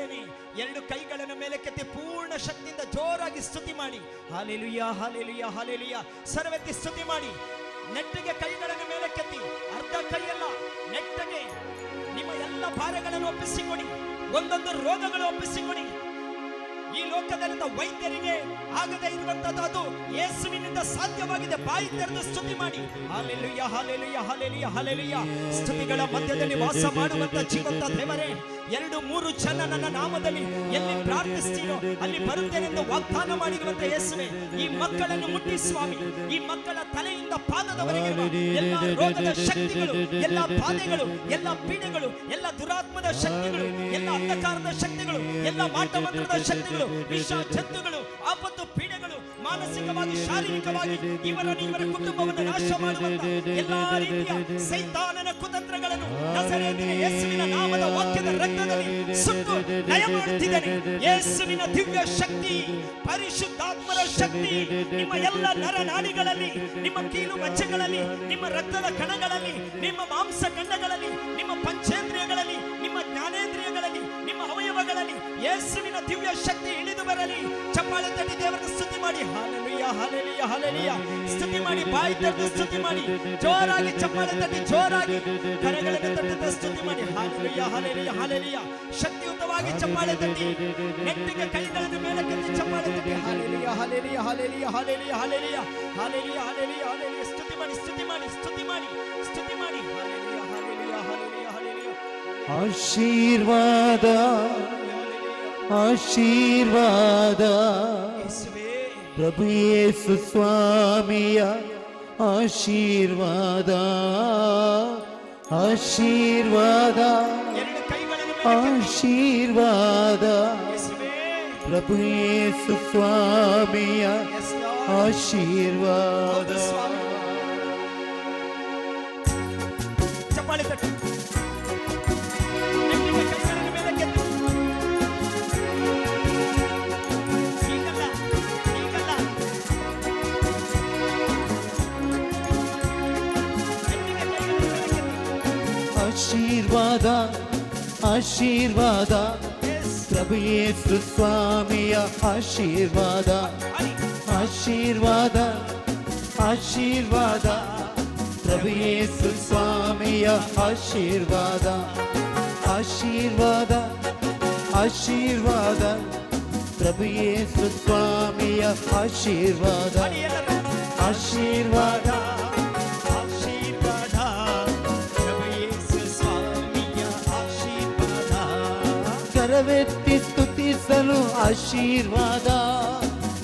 ಇದ್ದೇನೆ. ಎರಡು ಕೈಗಳನ್ನು ಮೇಲೆ ಕೆತ್ತಿ ಪೂರ್ಣ ಶಕ್ತಿಯಿಂದ ಜೋರಾಗಿ ಸ್ತುತಿ ಮಾಡಿ. Hallelujah hallelujah hallelujah. ಸರ್ವತಿ ಸ್ತುತಿ ಮಾಡಿ. ನೆಟ್ಟಿಗೆ ಕೈಗಳನ್ನು ಮೇಲೆ ಕೆತ್ತಿ, ಅರ್ಧ ಕೈಯಲ್ಲ, ನೆಟ್ಟಗೆ ನಿಮ್ಮ ಎಲ್ಲ ಭಾರಗಳನ್ನು ಒಪ್ಪಿಸಿಕೊಡಿ. ಒಂದೊಂದು ರೋಗಗಳು ಒಪ್ಪಿಸಿಕೊಡಿ. ಈ ಲೋಕದಲ್ಲಿದ್ದ ವೈದ್ಯರಿಗೆ ಆಗದೇ ಇರುವಂತದ್ದು ಅದು ಯೇಸುವಿನಿಂದ ಸಾಧ್ಯವಾಗಿದೆ. ಬಾಯಿ ತೆರೆದು ಸ್ತುತಿ ಮಾಡಿ. Hallelujah hallelujah hallelujah hallelujah. ಸ್ತುತಿಗಳ ಮಧ್ಯದಲ್ಲಿ ವಾಸ ಮಾಡುವಂತ ಜೀವಂತ ದೇವರೇ, 2-3 ಜನ ನನ್ನ ನಾಮದಲ್ಲಿ ಎಲ್ಲಿ ಪ್ರಾರ್ಥಿಸ್ತೀರೋ ಅಲ್ಲಿ ಬರುತ್ತೇನೆಂದು ವಾಗ್ದಾನ ಮಾಡಿರುವಂತ ಯೇಸುವೆ, ಈ ಮಕ್ಕಳನ್ನು ಮುಟ್ಟಿ ಸ್ವಾಮಿ. ಈ ಮಕ್ಕಳ ತಲೆಯಿಂದ ಪಾದದವರೆಗೆ ಎಲ್ಲ ರೋಗದ ಶಕ್ತಿಗಳು, ಎಲ್ಲ ಬಾಧೆಗಳು, ಎಲ್ಲ ಪೀಡೆಗಳು, ಎಲ್ಲ ದುರಾತ್ಮದ ಶಕ್ತಿಗಳು, ಎಲ್ಲ ಅಂಧಕಾರದ ಶಕ್ತಿಗಳು, ಎಲ್ಲ ಮಾಟಮಂತ್ರದ ಶಕ್ತಿಗಳು, ವಿಷ ಜಂತುಗಳು, ಆಪತ್ತು ಪೀಡೆಗಳು, ಮಾನಸಿಕವಾಗಿ ಶಾರೀರಿಕವಾಗಿ ಇವರ ಕುಟುಂಬವನ್ನು ನಾಶ ಮಾಡುವಂತ ಎಲ್ಲಾ ರೀತಿಯ ಸೈತಾನನ ಕುತಂತ್ರಗಳನ್ನು ನಜರೇತಿನ ಯೇಸುವಿನ ನಾಮದ ವಾಕ್ಯದ ರಕ್ತದಲ್ಲಿ ಸುಟ್ಟು ಲಯ ಮಾಡುತ್ತಿದ್ದೇನೆ. ಯೇಸುವಿನ ದಿವ್ಯ ಶಕ್ತಿ, ಪರಿಶುದ್ಧಾತ್ಮರ ಶಕ್ತಿ ನಿಮ್ಮ ಎಲ್ಲ ನರನಾಡಿಗಳಲ್ಲಿ, ನಿಮ್ಮ ಕೀಲು ಮಚ್ಚೆಗಳಲ್ಲಿ, ನಿಮ್ಮ ರಕ್ತದ ಕಣಗಳಲ್ಲಿ, ನಿಮ್ಮ ಮಾಂಸ ಖಂಡಗಳಲ್ಲಿ, ನಿಮ್ಮ ಪಂಚೇಂದ್ರಿಯಗಳಲ್ಲಿ, ನಿಮ್ಮ ಜ್ಞಾನೇಂದ್ರಿಯಗಳಲ್ಲಿ, ನಿಮ್ಮ ಅವಯವಗಳಲ್ಲಿ ಯೇಸುವಿನ ದಿವ್ಯ ಶಕ್ತಿ ಇಳಿದು ಬರಲಿ. ಚಪ್ಪಾಳೆ ತಟ್ಟಿ ದೇವರನ್ನು ಸ್ತುತಿ ಮಾಡಿ. Hallelujah hallelujah hallelujah. ಸ್ತುತಿ ಮಾಡಿ, ಬಾಯಿ ತೆರೆದು ಸ್ತುತಿ ಮಾಡಿ. ಜೋರಾಗಿ ಚಪ್ಪಾಳೆ ತಟ್ಟಿ, ಜೋರಾಗಿ ಕರಗಳನ್ನು ತಟ್ಟುತ್ತಾ ಸ್ತುತಿ ಮಾಡಿ. Hallelujah hallelujah hallelujah. ಶಕ್ತಿಯುತವಾಗಿ ಚಪ್ಪಾಳೆ ತಟ್ಟಿ, ನೆಟ್ಟಿಗೆ ಕೈಗಳನ್ನು ಮೇಲಕ್ಕೆತ್ತಿ ಚಪ್ಪಾಳೆ ತಟ್ಟಿ. Hallelujah hallelujah hallelujah hallelujah hallelujah hallelujah hallelujah hallelujah. ಸ್ತುತಿ ಮಾಡಿ ಸ್ತುತಿ ಮಾಡಿ ಸ್ತುತಿ ಮಾಡಿ ಸ್ತುತಿ ಮಾಡಿ. Hallelujah hallelujah hallelujah hallelujah. ಆಶೀರ್ವಾದ ಆಶೀರ್ವಾದ ಪ್ರಭು ಯೇಸು ಸ್ವಾಮಿಯ ಆಶೀರ್ವಾದ ಆಶೀರ್ವಾದ ಆಶೀರ್ವಾದ ಪ್ರಭು ಯೇಸು ಸ್ವಾಮಿಯ ಆಶೀರ್ವಾದ. ಚಪ್ಪಾಳೆ ತಟ್ಟಿ. ಆಶೀರ್ವಾದ ಆಶೀರ್ವಾದ ಪ್ರಭು ಯೇಸು ಸ್ವಾಮಿಯ ಆಶೀರ್ವಾದ ಆಶೀರ್ವಾದ ಆಶೀರ್ವಾದ ಪ್ರಭು ಯೇಸು ಸ್ವಾಮಿಯ ಆಶೀರ್ವಾದ ಆಶೀರ್ವಾದ ಆಶೀರ್ವಾದ ಪ್ರಭು ಯೇಸು ಸ್ವಾಮಿಯ ಆಶೀರ್ವಾದ ಆಶೀರ್ವಾದ ಕರವೆತ್ತಿ ಸ್ತುತಿಸಲು ಆಶೀರ್ವಾದ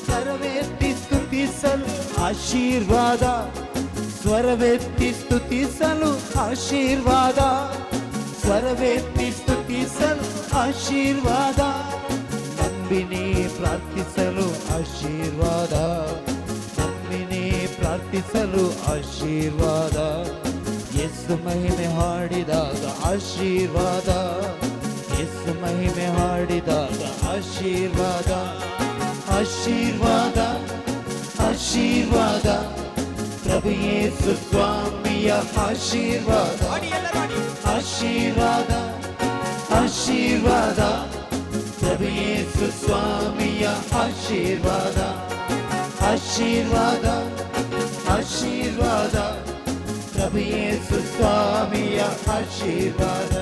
ಕರವೆತ್ತಿ ಸ್ತುತಿಸಲು ಆಶೀರ್ವಾದ ಸ್ವರವೆತ್ತಿ ಸ್ತುತಿಸಲು ಆಶೀರ್ವಾದ ಸ್ವರವೆತ್ತಿ ಸ್ತುತಿಸಲು ಆಶೀರ್ವಾದ ನಂಬಿನಿ ಪ್ರಾರ್ಥಿಸಲು ಆಶೀರ್ವಾದ ನಂಬಿನಿ ಪ್ರಾರ್ಥಿಸಲು ಆಶೀರ್ವಾದ ಯೇಸು ಮಹಿಮೆ ಹಾಡಿದಾಗ ಆಶೀರ್ವಾದ ಯೇಸು ಮಹಿಮೆ ಹಾಡಿದಾಗ ಆಶೀರ್ವಾದ ಆಶೀರ್ವಾದ ಆಶೀರ್ವಾದ ಪ್ರಭು ಯೇಸು ಸ್ವಾಮಿಯ ಆಶೀರ್ವಾದ ಆಶೀರ್ವಾದ ಆಶೀರ್ವಾದ ಪ್ರಭು ಯೇಸು ಸ್ವಾಮಿಯ ಆಶೀರ್ವಾದ ಆಶೀರ್ವಾದ ಆಶೀರ್ವಾದ ಪ್ರಭು ಯೇಸು ಸ್ವಾಮಿಯ ಆಶೀರ್ವಾದ.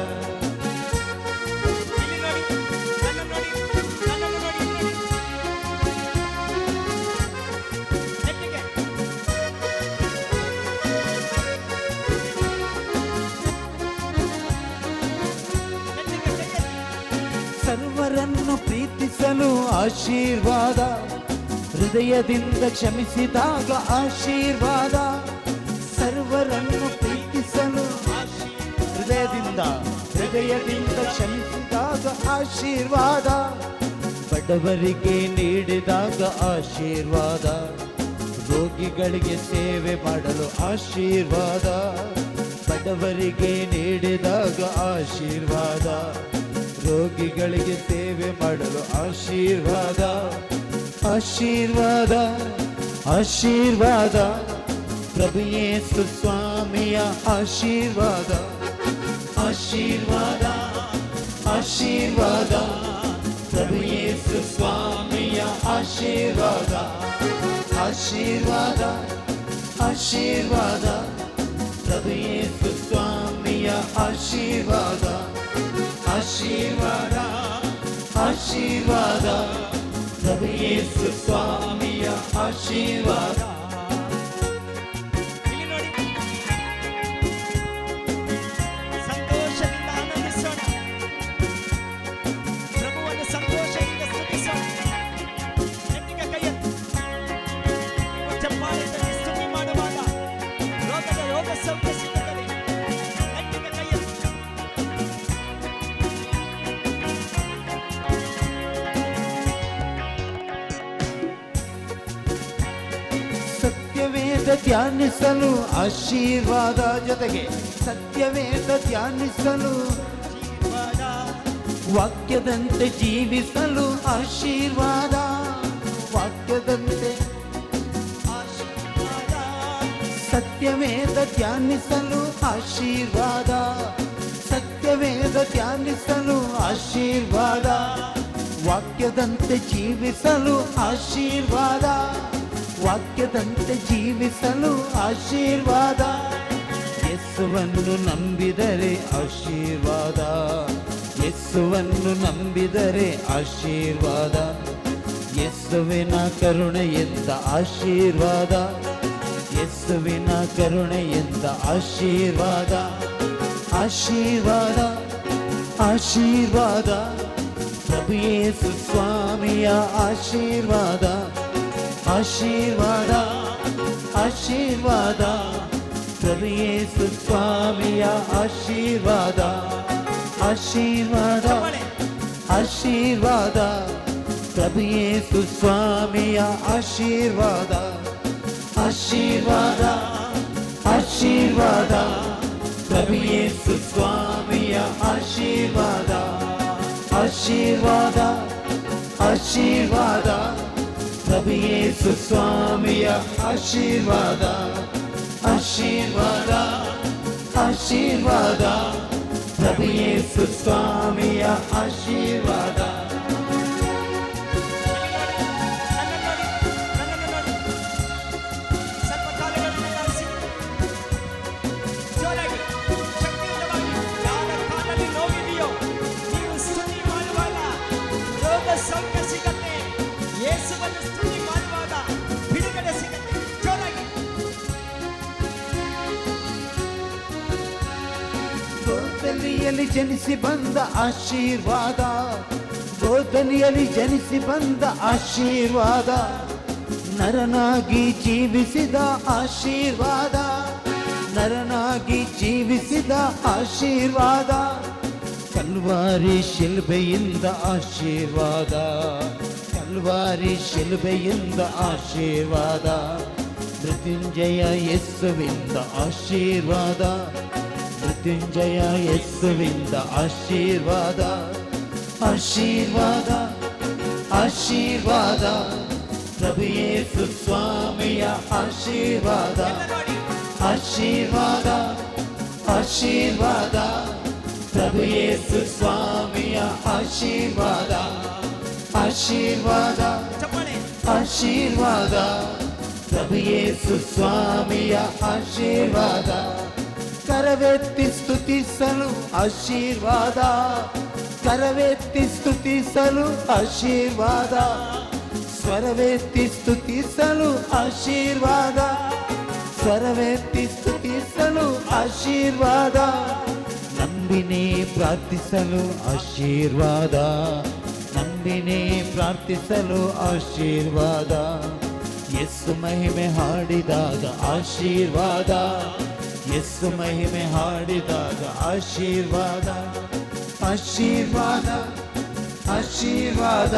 ಸರ್ವರನ್ನು ಪ್ರೀತಿಸಲು ಆಶೀರ್ವಾದ ಹೃದಯದಿಂದ ಕ್ಷಮಿಸಿದಾಗ ಆಶೀರ್ವಾದ ಸರ್ವರನ್ನು ಪ್ರೀತಿಸಲು ಹೃದಯದಿಂದ ಕ್ಷಮಿಸಿದಾಗ ಆಶೀರ್ವಾದ ಬಡವರಿಗೆ ನೀಡಿದಾಗ ಆಶೀರ್ವಾದ ರೋಗಿಗಳಿಗೆ ಸೇವೆ ಮಾಡಲು ಆಶೀರ್ವಾದ ಬಡವರಿಗೆ ನೀಡಿದಾಗ ಆಶೀರ್ವಾದ ರೋಗಿಗಳಿಗೆ ಸೇವೆ ಮಾಡಲು ಆಶೀರ್ವಾದ ಆಶೀರ್ವಾದ ಆಶೀರ್ವಾದ ಪ್ರಭು ಯೇಸು ಸ್ವಾಮಿಯ ಆಶೀರ್ವಾದ ಆಶೀರ್ವಾದ ಆಶೀರ್ವಾದ ಆಶೀರ್ವಾದ ಪ್ರಭು ಯೇಸು ಸ್ವಾಮಿಯ ಆಶೀರ್ವಾದ ಆಶೀರ್ವಾದ ಆಶೀರ್ವಾದ ಪ್ರಭು ಯೇಸು ಸ್ವಾಮಿಯ ಆಶೀರ್ವಾದ ಇಲ್ಲಿ ನೋಡಿ, ಸಂತೋಷದಿಂದ ಆನಂದಿಸೋಣ, ಪ್ರಭುವನ್ನು ಸಂತೋಷದಿಂದ ಸ್ತುತಿಸೋಣ. ನೆಟ್ಟಿಗೆ ಕೈ ಎತ್ತಿ ನೀವು ಚಪ್ಪಾಳೆಯಲ್ಲಿ ಸ್ತುತಿ ಮಾಡುವಾಗ ರೋಗದ ರೋಗ ಸೌಖ್ಯ ಸಿಗುತ್ತದೆ. ನೆಟ್ಟಿಗೆ ಕೈ ಎತ್ತಿ. ಸತ್ಯವೇದ ಧ್ಯಾನಿಸಲು ಆಶೀರ್ವಾದ, ಜೊತೆಗೆ ಸತ್ಯವೇದ ಧ್ಯಾನಿಸಲು ಆಶೀರ್ವಾದ, ವಾಕ್ಯದಂತೆ ಜೀವಿಸಲು ಆಶೀರ್ವಾದ, ವಾಕ್ಯದಂತೆ ಆಶೀರ್ವಾದ, ಸತ್ಯವೇದ ಧ್ಯಾನಿಸಲು ಆಶೀರ್ವಾದ, ಸತ್ಯವೇದ ಧ್ಯಾನಿಸಲು ಆಶೀರ್ವಾದ, ವಾಕ್ಯದಂತೆ ಜೀವಿಸಲು ಆಶೀರ್ವಾದ, ವಾಕ್ಯದಂತೆ ಜೀವಿಸಲು ಆಶೀರ್ವಾದ, ಯೇಸುವನ್ನು ನಂಬಿದರೆ ಆಶೀರ್ವಾದ, ಯೇಸುವನ್ನು ನಂಬಿದರೆ ಆಶೀರ್ವಾದ, ಯೇಸುವಿನ ಕರುಣೆಯಿಂದ ಆಶೀರ್ವಾದ, ಯೇಸುವಿನ ಕರುಣೆಯಿಂದ ಆಶೀರ್ವಾದ, ಆಶೀರ್ವಾದ ಆಶೀರ್ವಾದ ಪ್ರಭು ಯೇಸು ಸ್ವಾಮಿಯ ಆಶೀರ್ವಾದ, ಆಶೀರ್ವಾದ ಆಶೀರ್ವಾದ ಪ್ರಭು ಯೇಸು ಸ್ವಾಮಿಯ ಆಶೀರ್ವಾದ, ಆಶೀರ್ವಾದ ಆಶೀರ್ವಾದ ಪ್ರಭು ಯೇಸು ಸ್ವಾಮಿಯ ಆಶೀರ್ವಾದ, ಆಶೀರ್ವಾದ ಆಶೀರ್ವಾದ ಪ್ರಭು ಯೇಸು ಸ್ವಾಮಿಯ ಆಶೀರ್ವಾದ, ಆಶೀರ್ವಾದ ಆಶೀರ್ವಾದ ಪ್ರಭು ಯೇಸು ಸ್ವಾಮಿಯ ಆಶೀರ್ವಾದ, ಆಶೀರ್ವಾದ ಆಶೀರ್ವಾದ ಪ್ರಭು ಯೇಸು ಸ್ವಾಮಿಯ ಆಶೀರ್ವಾದ. ನನ್ನನ್ನು ನೋಡಿ, ಸ್ವಲ್ಪ ಕಾಲುಗಳನ್ನು ಚಾಚಿ, ಜೋರಾಗಿ, ಶಕ್ತಿಯುತವಾಗಿ, ಯಾರ ಕಾಲಲ್ಲಿ ನೋವಿದೆಯೋ ನೀವು ಸ್ತುತಿ ಮಾಡುವಾಗ ರೋಗ ಸೌಖ್ಯ ಸಿಗತ್ತೆ. ಯೇಸುವನ್ನು ಸ್ತುತಿ ಮಾಡುವಾಗ ಬಿಡುಗಡೆ ಸಿಗತ್ತೆ. ಜೋರಾಗಿ. ಗೋದಲಿಯಲ್ಲಿ ಜನಿಸಿ ಬಂದ ಆಶೀರ್ವಾದ, ಗೋದಲಿಯಲ್ಲಿ ಜನಿಸಿ ಬಂದ ಆಶೀರ್ವಾದ, ನರನಾಗಿ ಜೀವಿಸಿದ ಆಶೀರ್ವಾದ, ನರನಾಗಿ ಜೀವಿಸಿದ ಆಶೀರ್ವಾದ, ಕಲ್ವಾರಿ ಶಿಲ್ಬೆಯಿಂದ ಆಶೀರ್ವಾದ, ಕಲ್ವಾರಿ ಶಿಲ್ಬೆಯಿಂದ ಆಶೀರ್ವಾದ, ಮೃತ್ಯುಂಜಯ ಯೇಸುವಿಂದ ಆಶೀರ್ವಾದ, ಮೃತ್ಯುಂಜಯ ಯೇಸುವಿಂದ ಆಶೀರ್ವಾದ, ಆಶೀರ್ವಾದ ಆಶೀರ್ವಾದ ಪ್ರಭು ಯೇಸು ಸ್ವಾಮಿಯ ಆಶೀರ್ವಾದ, ಆಶೀರ್ವಾದ ಆಶೀರ್ವಾದ ಪ್ರಭು ಯೇಸು ಸ್ವಾಮಿಯ ಆಶೀರ್ವಾದ, ಆಶೀರ್ವಾದ ಚಪ್ಪಾಳೆ. ಆಶೀರ್ವಾದ ಪ್ರಭು ಯೇಸು ಸ್ವಾಮಿಯ ಆಶೀರ್ವಾದ, ಕರವೆತ್ತಿ ಸ್ತುತಿಸಲು ಆಶೀರ್ವಾದ, ಕರವೆತ್ತಿ ಸ್ತುತಿಸಲು ಆಶೀರ್ವಾದ, ಸ್ವರವೆತ್ತಿ ಸ್ತುತಿಸಲು ಆಶೀರ್ವಾದ, ಸ್ವರವೆತ್ತಿ ಸ್ತುತಿಸಲು ಆಶೀರ್ವಾದ, ನಂಬಿನೇ ಪ್ರಾರ್ಥಿಸಲು ಆಶೀರ್ವಾದ, ನಂಬಿನೇ ಪ್ರಾರ್ಥಿಸಲು ಆಶೀರ್ವಾದ, ಯೇಸು ಮಹಿಮೆ ಹಾಡಿದಾಗ ಆಶೀರ್ವಾದ, ಯೇಸು ಮಹಿಮೆ ಹಾಡಿದಾಗ ಆಶೀರ್ವಾದ, ಆಶೀರ್ವಾದ ಆಶೀರ್ವಾದ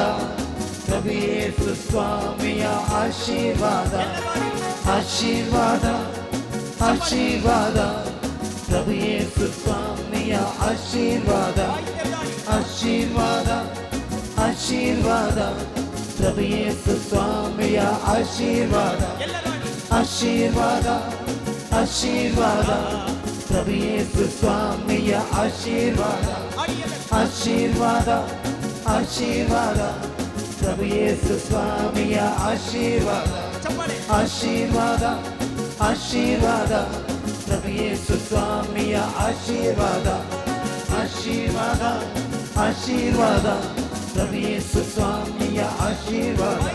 ಪ್ರಭು ಯೇಸು ಸ್ವಾಮಿಯ ಆಶೀರ್ವಾದ, ಆಶೀರ್ವಾದ ಆಶೀರ್ವಾದ ಪ್ರಭು ಯೇಸು ಸ್ವಾಮಿಯ ಆಶೀರ್ವಾದ, ಆಶೀರ್ವಾದ ಆಶೀರ್ವಾದ ಪ್ರಭು ಯೇಸು ಸ್ವಾಮಿಯ ಆಶೀರ್ವಾದ, ಆಶೀರ್ವಾದ ಆಶೀರ್ವಾದ ಪ್ರಭು ಯೇಸು ಸ್ವಾಮಿಯ ಆಶೀರ್ವಾದ, ಆಶೀರ್ವಾದ ಆಶೀರ್ವಾದ ಪ್ರಭು ಯೇಸು ಸ್ವಾಮಿಯ ಆಶೀರ್ವಾದ, ಆಶೀರ್ವಾದ ಆಶೀರ್ವಾದ ಪ್ರಭು ಯೇಸು ಸ್ವಾಮಿಯ ಆಶೀರ್ವಾದ ಆಶೀರ್ವಾದ ಆಶೀರ್ವಾದ ಪ್ರಭು ಯೇಸು ಸ್ವಾಮಿಯ ಆಶೀರ್ವಾದ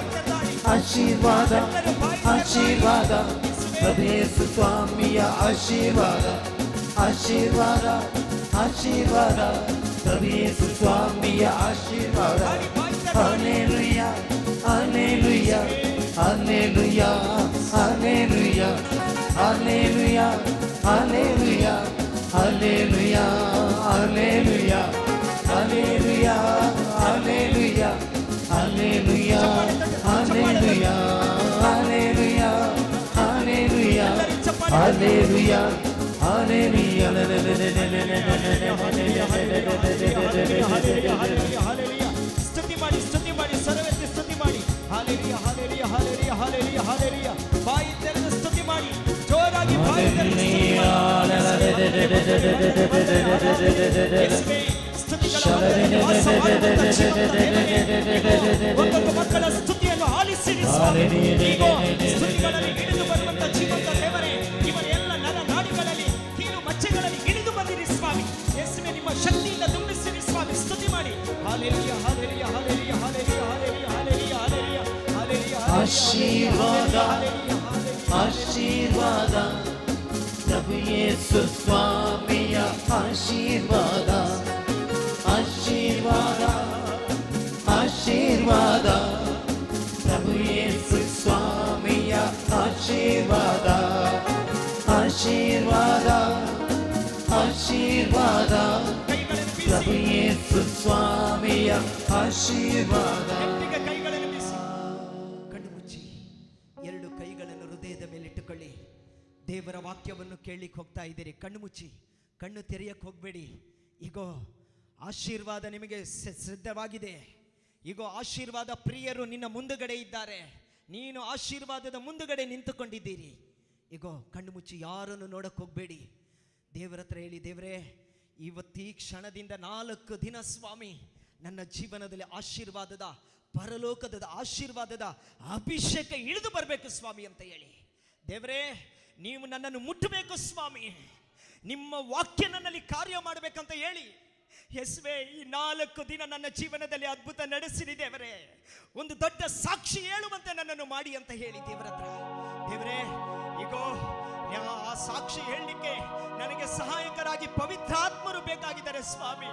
ಆಶೀರ್ವಾದ ಆಶೀರ್ವಾದ ಪ್ರಭು ಯೇಸು ಸ್ವಾಮಿಯ ಆಶೀರ್ವಾದ ಆಶೀರ್ವಾದ ಆಶೀರ್ವಾದ ಪ್ರಭು ಯೇಸು ಸ್ವಾಮಿಯ ಆಶೀರ್ವಾದ hallelujah hallelujah hallelujah hallelujah hallelujah hallelujah hallelujah hallelujah hallelujah hallelujah hallelujah hallelujah hallelujah hallelujah hallelujah hallelujah ಸ್ತುತಿ ಮಾಡಿ ಸರ್ವಕ್ಕೆ ಸ್ತುತಿ ಮಾಡಿ hallelujah hallelujah hallelujah hallelujah hallelujah ಬಾಯಿ ತೆರೆದು ಸ್ತುತಿ ಮಾಡಿ ಜೋರಾಗಿ ಬಾಯಿ ತೆರೆದು ಸ್ತುತಿ ಮಾಡಿ ಒಂದೊಂದು ಮಕ್ಕಳ ಸ್ತುತಿಯನ್ನು ಆಲಿಸಿರಿ ಸ್ವಾಮಿ. ಇಗೋ ಸ್ತುತಿಗಳಲ್ಲಿ ಇಳಿದು ಬರುವಂತ ಜೀವಂತ ದೇವರೇ, ಇವರ ಎಲ್ಲ ನರ ನಾಡಿಗಳಲ್ಲಿ ಕೀಲು ಮಚ್ಚೆಗಳಲ್ಲಿ ಇಳಿದು ಬಂದಿರಿ ಸ್ವಾಮಿ. ಯೇಸುವೇ, ನಿಮ್ಮ ಶಕ್ತಿಯಿಂದ ತುಂಬಿಸಿರಿ ಸ್ವಾಮಿ. ಸ್ತುತಿ ಮಾಡಿ hallelujah hallelujah hallelujah hallelujah hallelujah hallelujah hallelujah hallelujah ಆಶೀರ್ವಾದ ಆಶೀರ್ವಾದ ಪ್ರಭು ಯೇಸು ಸ್ವಾಮಿಯ ಆಶೀರ್ವಾದ ಆಶೀರ್ವಾದ ಆಶೀರ್ವಾದ ಪ್ರಭು ಯೇಸು ಸ್ವಾಮಿಯ ಆಶೀರ್ವಾದ ಆಶೀರ್ವಾದ ಆಶೀರ್ವಾದ ಪ್ರಭು ಯೇಸು ಸ್ವಾಮಿಯ ಆಶೀರ್ವಾದ. ಕೈಗಳನ್ನು ಬೀಸಿ ಕಣ್ಣು ಮುಚ್ಚಿ ಎರಡು ಕೈಗಳನ್ನು ಹೃದಯದ ಮೇಲೆ ಇಟ್ಟುಕೊಳ್ಳಿ. ದೇವರ ವಾಕ್ಯವನ್ನು ಕೇಳಲಿಕ್ಕೆ ಹೋಗ್ತಾ ಇದ್ದೀರಿ. ಕಣ್ಣು ಮುಚ್ಚಿ, ಕಣ್ಣು ತೆರೆಯಕ್ಕೆ ಹೋಗಬೇಡಿ. ಈಗೋ ಆಶೀರ್ವಾದ ನಿಮಗೆ ಸಿದ್ಧವಾಗಿದೆ. ಈಗ ಆಶೀರ್ವಾದ ಪ್ರಿಯರು ನಿನ್ನ ಮುಂದುಗಡೆ ಇದ್ದಾರೆ. ನೀನು ಆಶೀರ್ವಾದದ ಮುಂದುಗಡೆ ನಿಂತುಕೊಂಡಿದ್ದೀರಿ. ಈಗ ಕಣ್ಣು ಮುಚ್ಚಿ ಯಾರನ್ನು ನೋಡಕ್ಕೆ ಹೋಗಬೇಡಿ. ದೇವರ ಹತ್ರ ಹೇಳಿ, ದೇವರೇ, ಇವತ್ತು ಈ ಕ್ಷಣದಿಂದ 4 ದಿನ ಸ್ವಾಮಿ ನನ್ನ ಜೀವನದಲ್ಲಿ ಆಶೀರ್ವಾದದ, ಪರಲೋಕದ ಆಶೀರ್ವಾದದ ಅಭಿಷೇಕ ಇಳಿದು ಬರಬೇಕು ಸ್ವಾಮಿ ಅಂತ ಹೇಳಿ. ದೇವರೇ, ನೀವು ನನ್ನನ್ನು ಮುಟ್ಟಬೇಕು ಸ್ವಾಮಿ. ನಿಮ್ಮ ವಾಕ್ಯ ನನ್ನಲ್ಲಿ ಕಾರ್ಯ ಮಾಡಬೇಕಂತ ಹೇಳಿ. ಯೇಸುವೇ, ಈ 4 ದಿನ ನನ್ನ ಜೀವನದಲ್ಲಿ ಅದ್ಭುತ ನಡೆಸಿರಿ ದೇವರೇ. ಒಂದು ದೊಡ್ಡ ಸಾಕ್ಷಿ ಹೇಳುವಂತೆ ನನ್ನನ್ನು ಮಾಡಿ ಅಂತ ಹೇಳಿ ದೇವರ ಹತ್ರ. ದೇವರೇ, ಈಗೋ ಆ ಸಾಕ್ಷಿ ಹೇಳಲಿಕ್ಕೆ ನನಗೆ ಸಹಾಯಕರಾಗಿ ಪವಿತ್ರಾತ್ಮರು ಬೇಕಾಗಿದ್ದಾರೆ ಸ್ವಾಮಿ.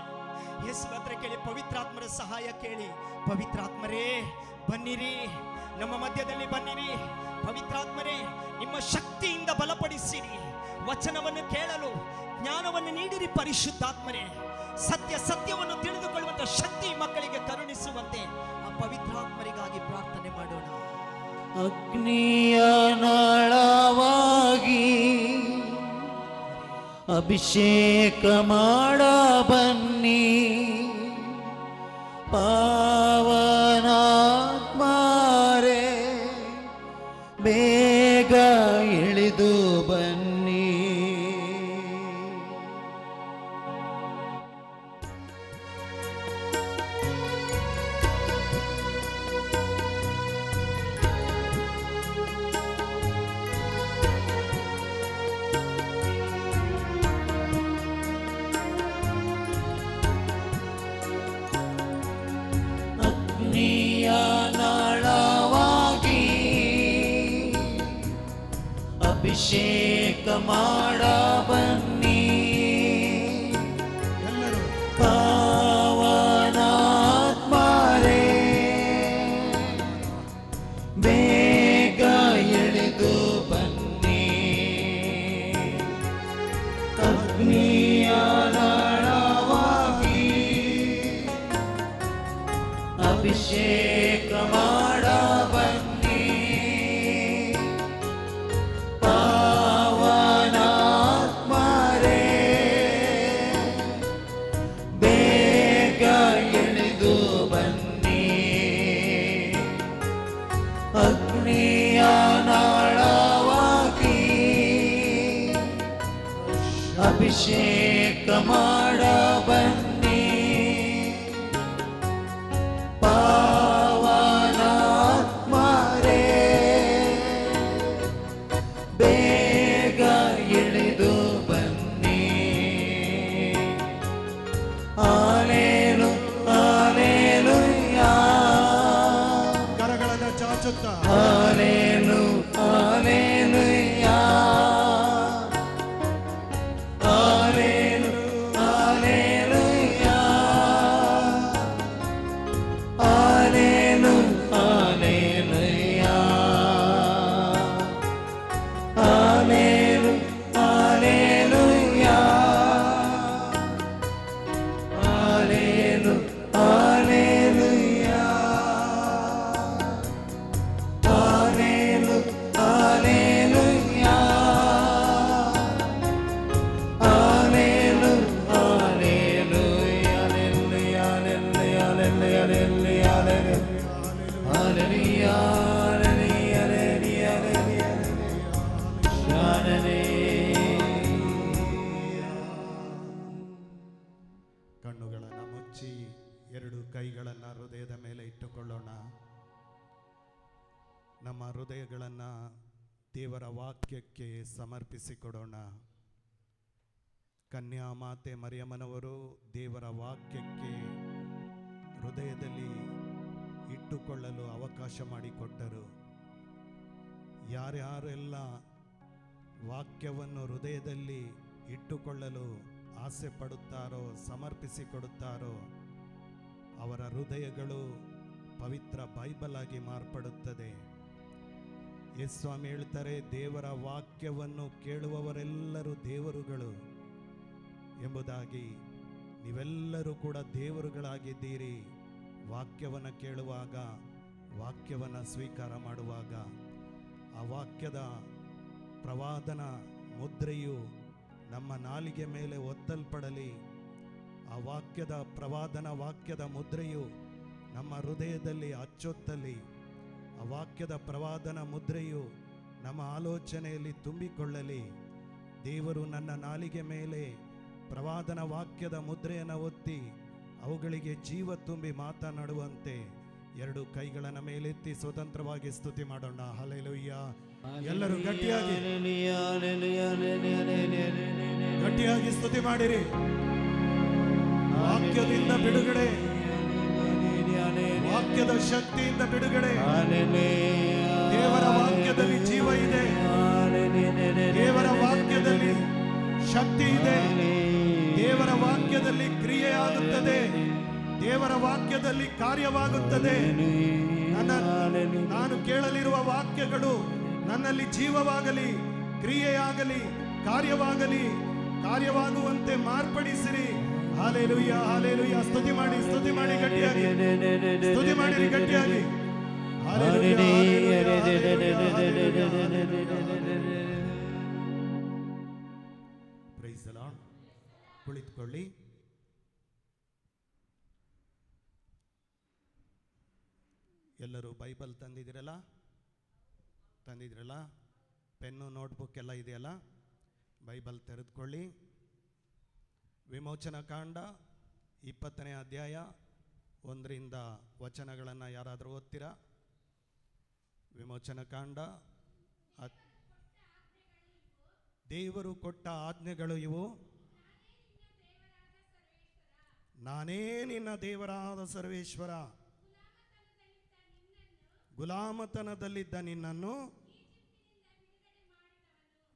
ಯೇಸು ಹತ್ರ ಕೇಳಿ, ಪವಿತ್ರಾತ್ಮರ ಸಹಾಯ ಕೇಳಿ. ಪವಿತ್ರಾತ್ಮರೇ ಬನ್ನಿರಿ, ನಮ್ಮ ಮಧ್ಯದಲ್ಲಿ ಬನ್ನಿರಿ. ಪವಿತ್ರಾತ್ಮರೇ, ನಿಮ್ಮ ಶಕ್ತಿಯಿಂದ ಬಲಪಡಿಸಿರಿ. ವಚನವನ್ನು ಕೇಳಲು ಜ್ಞಾನವನ್ನು ನೀಡಿರಿ. ಪರಿಶುದ್ಧಾತ್ಮರೇ, ಸತ್ಯವನ್ನು ತಿಳಿದುಕೊಳ್ಳುವಂತ ಶಕ್ತಿ ಮಕ್ಕಳಿಗೆ ಕರುಣಿಸುವಂತೆ ಆ ಪವಿತ್ರಾತ್ಮರಿಗಾಗಿ ಪ್ರಾರ್ಥನೆ ಮಾಡೋಣ. ಅಗ್ನಿಯ ನಾಳವಾಗಿ ಅಭಿಷೇಕ ಮಾಡ ಬನ್ನಿ, ಪಾವನಾತ್ಮರೇ ಬೇಗ ಇಳಿದು ಬನ್ನಿ. ಅಗ್ನಿಯ ನಾಳವಾಗಿ ಅಭಿಷೇಕ ಮಾಡ ಬನ್ನಿ, ಪಾವನಾತ್ಮರೇ ಬೇಗ ಇಳಿದು ಬನ್ನಿ. ಅಗ್ನಿಯ ನಾಳವಾಗಿ ಅಭಿಷೇಕ ಮಾಡ ಬನ್ನಿ, ಪಾವನಾತ್ಮರೇ ಬೇಗ ಇಳಿದು ಬನ್ನಿ. ಅಗ್ನಿಯ ನಾಳವಾಗಿ ಅಭಿಷೇಕ ಮಾಡ ಬನ್ನಿ, ಪಾವನಾತ್ಮರೇ ಬೇಗ ಹಚ್ಚುತ್ತಾ ಹಾಲೇಲು hallelujah ಹಾಲೇಲು hallelujah ಹಾಲೇಲು hallelujah ಹಾಲೇಲು hallelujah ಹಾಲೇಲು hallelujah ಹಾಲೇಲು hallelujah ಹಾಲೇಲು hallelujah hallelujah hallelujah hallelujah ಕಣ್ಣುಗಳನ್ನು ಮುಚ್ಚಿ ಎರಡು ಕೈಗಳನ್ನು ಹೃದಯದ ಮೇಲೆ ಇಟ್ಟುಕೊಳ್ಳೋಣ. ನಮ್ಮ ಹೃದಯಗಳನ್ನು ದೇವರ ವಾಕ್ಯಕ್ಕೆ ಸಮರ್ಪಿಸಿಕೊಡೋಣ. ಕನ್ಯಾ ಮಾತೆ ಮರಿಯಮ್ಮನವರು ದೇವರ ವಾಕ್ಯಕ್ಕೆ ಹೃದಯದಲ್ಲಿ ಇಟ್ಟುಕೊಳ್ಳಲು ಅವಕಾಶ ಮಾಡಿಕೊಟ್ಟರು. ಯಾರ್ಯಾರೆಲ್ಲ ವಾಕ್ಯವನ್ನು ಹೃದಯದಲ್ಲಿ ಇಟ್ಟುಕೊಳ್ಳಲು ಆಸೆ ಪಡುತ್ತಾರೋ, ಸಮರ್ಪಿಸಿಕೊಡುತ್ತಾರೋ, ಅವರ ಹೃದಯಗಳು ಪವಿತ್ರ ಬೈಬಲ್ ಆಗಿ ಮಾರ್ಪಡುತ್ತದೆ. ಯೇಸು ಸ್ವಾಮಿ ಹೇಳ್ತಾರೆ, ದೇವರ ವಾಕ್ಯವನ್ನು ಕೇಳುವವರೆಲ್ಲರೂ ದೇವರುಗಳು ಎಂಬುದಾಗಿ. ನೀವೆಲ್ಲರೂ ಕೂಡ ದೇವರುಗಳಾಗಿದ್ದೀರಿ. ವಾಕ್ಯವನ್ನು ಕೇಳುವಾಗ, ವಾಕ್ಯವನ್ನು ಸ್ವೀಕಾರ ಮಾಡುವಾಗ ಆ ವಾಕ್ಯದ ಪ್ರವಾದನ ಮುದ್ರೆಯು ನಮ್ಮ ನಾಲಿಗೆ ಮೇಲೆ ಒತ್ತಲ್ಪಡಲಿ. ಆ ವಾಕ್ಯದ ಪ್ರವಾದನ ವಾಕ್ಯದ ಮುದ್ರೆಯು ನಮ್ಮ ಹೃದಯದಲ್ಲಿ ಅಚ್ಚೊತ್ತಲಿ. ಆ ವಾಕ್ಯದ ಪ್ರವಾದನ ಮುದ್ರೆಯು ನಮ್ಮ ಆಲೋಚನೆಯಲ್ಲಿ ತುಂಬಿಕೊಳ್ಳಲಿ. ದೇವರು ನನ್ನ ನಾಲಿಗೆ ಮೇಲೆ ಪ್ರವಾದನ ವಾಕ್ಯದ ಮುದ್ರೆಯನ್ನು ಒತ್ತಿ ಅವುಗಳಿಗೆ ಜೀವ ತುಂಬಿ ಮಾತನಾಡುವಂತೆ ಎರಡು ಕೈಗಳನ್ನು ಮೇಲೆತ್ತಿ ಸ್ವತಂತ್ರವಾಗಿ ಸ್ತುತಿ ಮಾಡೋಣ. ಹಲ್ಲೆಲೂಯಾ. ಎಲ್ಲರೂ ಗಟ್ಟಿಯಾಗಿ ಗಟ್ಟಿಯಾಗಿ ಸ್ತುತಿ ಮಾಡಿರಿ. ವಾಕ್ಯದಿಂದ ಬಿಡುಗಡೆ, ವಾಕ್ಯದ ಶಕ್ತಿಯಿಂದ ಬಿಡುಗಡೆ. ದೇವರ ವಾಕ್ಯದಲ್ಲಿ ಜೀವ ಇದೆ, ದೇವರ ವಾಕ್ಯದಲ್ಲಿ ಶಕ್ತಿ ಇದೆ, ದೇವರ ವಾಕ್ಯದಲ್ಲಿ ಕ್ರಿಯೆ ಆಗುತ್ತದೆ, ದೇವರ ವಾಕ್ಯದಲ್ಲಿ ಕಾರ್ಯವಾಗುತ್ತದೆ. ನಾನು ಕೇಳಲಿರುವ ವಾಕ್ಯಗಳು ನನ್ನಲ್ಲಿ ಜೀವವಾಗಲಿ, ಕ್ರಿಯೆಯಾಗಲಿ, ಕಾರ್ಯವಾಗುವಂತೆ ಮಾರ್ಪಡಿಸಿರಿ. Hallelujah, hallelujah. ಸ್ತುತಿ ಮಾಡಿ, ಸ್ತುತಿ ಮಾಡಿ ಗಟ್ಟಿಯಾಗಿ, ಸ್ತುತಿ ಮಾಡಿರಿ ಗಟ್ಟಿಯಾಗಿ. Praise the Lord. ಕುಳಿತುಕೊಳ್ಳಿ. ಎಲ್ಲರೂ ಬೈಬಲ್ ತಂದಿದ್ದೀರಲ್ಲ? ಪೆನ್ನು ನೋಟ್ಬುಕ್ ಎಲ್ಲ ಇದೆಯಲ್ಲ? ಬೈಬಲ್ ತೆರೆದುಕೊಳ್ಳಿ. ವಿಮೋಚನಾ ಕಾಂಡ 20ನೇ ಅಧ್ಯಾಯ 1ರಿಂದ ವಚನಗಳನ್ನು ಯಾರಾದರೂ ಓದ್ತೀರಾ? ವಿಮೋಚನಾ ಕಾಂಡ. ದೇವರು ಕೊಟ್ಟ ಆಜ್ಞೆಗಳು ಇವು. ನಾನೇ ನಿನ್ನ ದೇವರಾದ ಸರ್ವೇಶ್ವರ. ಗುಲಾಮತನದಲ್ಲಿದ್ದ ನಿನ್ನನ್ನು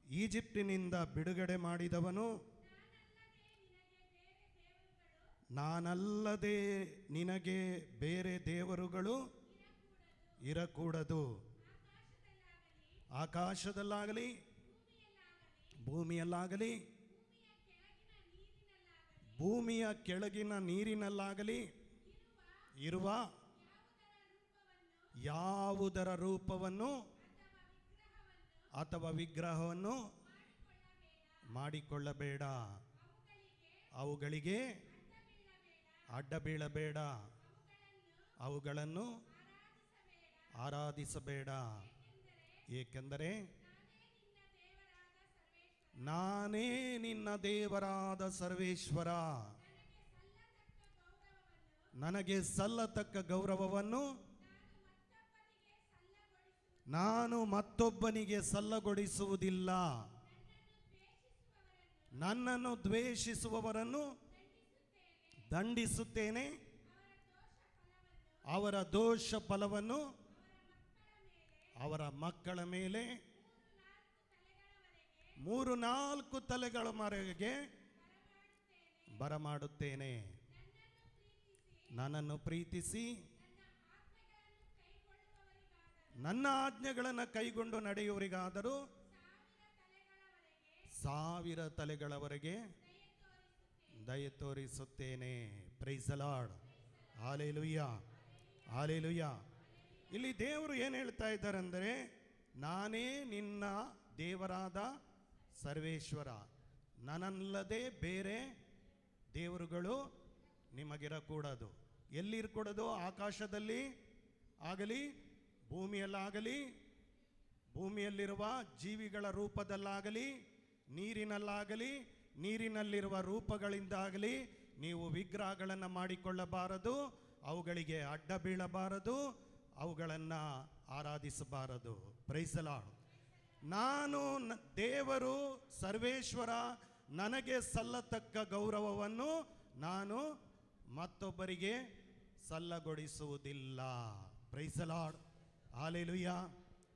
ಈಜಿಪ್ಟಿನಿಂದ ಬಿಡುಗಡೆ ಮಾಡಿದವನು. ನಾನಲ್ಲದೆ ನಿನಗೆ ಬೇರೆ ದೇವರುಗಳು ಇರಕೂಡದು. ಆಕಾಶದಲ್ಲಾಗಲಿ, ಭೂಮಿಯಲ್ಲಾಗಲಿ, ಭೂಮಿಯ ಕೆಳಗಿನ ನೀರಿನಲ್ಲಾಗಲಿ ಇರುವ ಯಾವುದರ ರೂಪವನ್ನು ಅಥವಾ ವಿಗ್ರಹವನ್ನು ಮಾಡಿಕೊಳ್ಳಬೇಡ. ಅವುಗಳಿಗೆ ಅಡ್ಡ ಬೀಳಬೇಡ. ಅವುಗಳನ್ನು ಆರಾಧಿಸಬೇಡ. ಏಕೆಂದರೆ ನಾನೇ ನಿನ್ನ ದೇವರಾದ ಸರ್ವೇಶ್ವರ. ನನಗೆ ಸಲ್ಲತಕ್ಕ ಗೌರವವನ್ನು ನಾನು ಮತ್ತೊಬ್ಬನಿಗೆ ಸಲ್ಲಗೊಡಿಸುವುದಿಲ್ಲ. ನನ್ನನ್ನು ದ್ವೇಷಿಸುವವರನ್ನು ದಂಡಿಸುತ್ತೇನೆ. ಅವರ ದೋಷ ಫಲವನ್ನು ಅವರ ಮಕ್ಕಳ ಮೇಲೆ 3-4 ತಲೆಗಳವರೆಗೆ ಬರಮಾಡುತ್ತೇನೆ. ನನ್ನನ್ನು ಪ್ರೀತಿಸಿ ನನ್ನ ಆಜ್ಞೆಗಳನ್ನು ಕೈಗೊಂಡು ನಡೆಯುವವರಿಗಾದರೂ 1000 ತಲೆಗಳವರೆಗೆ ದಯೆ ತೋರಿಸುತ್ತೇನೆ. Praise the lord. Hallelujah, hallelujah. ಇಲ್ಲಿ ದೇವರು ಏನು ಹೇಳ್ತಾ ಇದ್ದಾರೆ ಅಂದರೆ, ನಾನೇ ನಿನ್ನ ದೇವರಾದ ಸರ್ವೇಶ್ವರ, ನನ್ನಲ್ಲದೆ ಬೇರೆ ದೇವರುಗಳು ನಿಮಗಿರಕೂಡದು. ಎಲ್ಲಿರಕೂಡದು? ಆಕಾಶದಲ್ಲಿ ಆಗಲಿ, ಭೂಮಿಯಲ್ಲಾಗಲಿ, ಭೂಮಿಯಲ್ಲಿರುವ ಜೀವಿಗಳ ರೂಪದಲ್ಲಾಗಲಿ, ನೀರಿನಲ್ಲಾಗಲಿ, ನೀರಿನಲ್ಲಿರುವ ರೂಪಗಳಿಂದಾಗಲಿ ನೀವು ವಿಗ್ರಹಗಳನ್ನು ಮಾಡಿಕೊಳ್ಳಬಾರದು, ಅವುಗಳಿಗೆ ಅಡ್ಡ ಬೀಳಬಾರದು, ಅವುಗಳನ್ನು ಆರಾಧಿಸಬಾರದು. Price the lord. ನಾನು ದೇವರು ಸರ್ವೇಶ್ವರ, ನನಗೆ ಸಲ್ಲತಕ್ಕ ಗೌರವವನ್ನು ನಾನು ಮತ್ತೊಬ್ಬರಿಗೆ ಸಲ್ಲಗೊಳಿಸುವುದಿಲ್ಲ. Praise the lord. Hallelujah,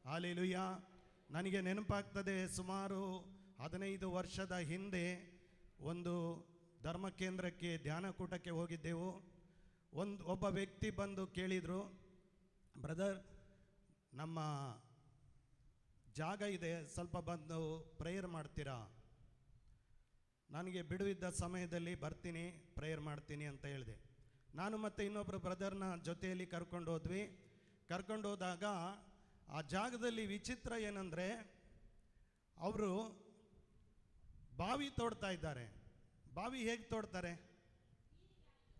hallelujah. ನನಗೆ ನೆನಪಾಗ್ತದೆ, ಸುಮಾರು 15 ವರ್ಷದ ಹಿಂದೆ ಒಂದು ಧರ್ಮ ಕೇಂದ್ರಕ್ಕೆ ಧ್ಯಾನಕೂಟಕ್ಕೆ ಹೋಗಿದ್ದೆವು. ಒಬ್ಬ ವ್ಯಕ್ತಿ ಬಂದು ಕೇಳಿದರು, ಬ್ರದರ್ ನಮ್ಮ ಜಾಗ ಇದೆ, ಸ್ವಲ್ಪ ಬಂದು ಪ್ರೇಯರ್ ಮಾಡ್ತೀರಾ? ನನಗೆ ಬಿಡುವಿದ್ದ ಸಮಯದಲ್ಲಿ ಬರ್ತೀನಿ, ಪ್ರೇಯರ್ ಮಾಡ್ತೀನಿ ಅಂತ ಹೇಳಿದೆ. ನಾನು ಮತ್ತು ಇನ್ನೊಬ್ಬರು ಬ್ರದರ್ನ ಜೊತೆಯಲ್ಲಿ ಕರ್ಕೊಂಡು ಹೋದ್ವಿ. ಕರ್ಕೊಂಡು ಹೋದಾಗ ಆ ಜಾಗದಲ್ಲಿ ವಿಚಿತ್ರ ಏನಂದರೆ, ಅವರು ಬಾವಿ ತೋಡ್ತಾ ಇದ್ದಾರೆ. ಬಾವಿ ಹೇಗೆ ತೋಡ್ತಾರೆ?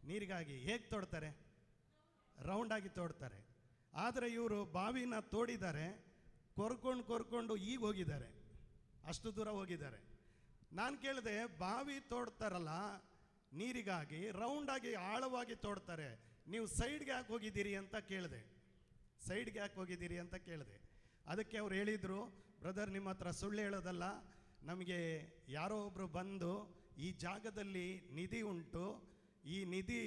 ನೀರಿಗಾಗಿ. ಹೇಗೆ ತೋಡ್ತಾರೆ? ರೌಂಡಾಗಿ ತೋಡ್ತಾರೆ. ಆದರೆ ಇವರು ಬಾವಿನ ತೋಡಿದ್ದಾರೆ, ಕೊರ್ಕೊಂಡು ಈಗ ಹೋಗಿದ್ದಾರೆ, ಅಷ್ಟು ದೂರ ಹೋಗಿದ್ದಾರೆ. ನಾನು ಕೇಳಿದೆ, ಬಾವಿ ತೋಡ್ತಾರಲ್ಲ ನೀರಿಗಾಗಿ, ರೌಂಡಾಗಿ ಆಳವಾಗಿ ತೋಡ್ತಾರೆ, ನೀವು ಸೈಡ್ಗೆ ಯಾಕೆ ಹೋಗಿದ್ದೀರಿ ಅಂತ ಕೇಳಿದೆ. ಸೈಡ್ಗೆ ಯಾಕೆ ಹೋಗಿದ್ದೀರಿ ಅಂತ ಕೇಳಿದೆ. ಅದಕ್ಕೆ ಅವ್ರು ಹೇಳಿದರು, ಬ್ರದರ್ ನಿಮ್ಮ ಹತ್ರ ಸುಳ್ಳು ಹೇಳೋದಲ್ಲ, ನಮಗೆ ಯಾರೋ ಒಬ್ಬರು ಬಂದು ಈ ಜಾಗದಲ್ಲಿ ನಿಧಿ ಉಂಟು, ಈ ನಿಧಿ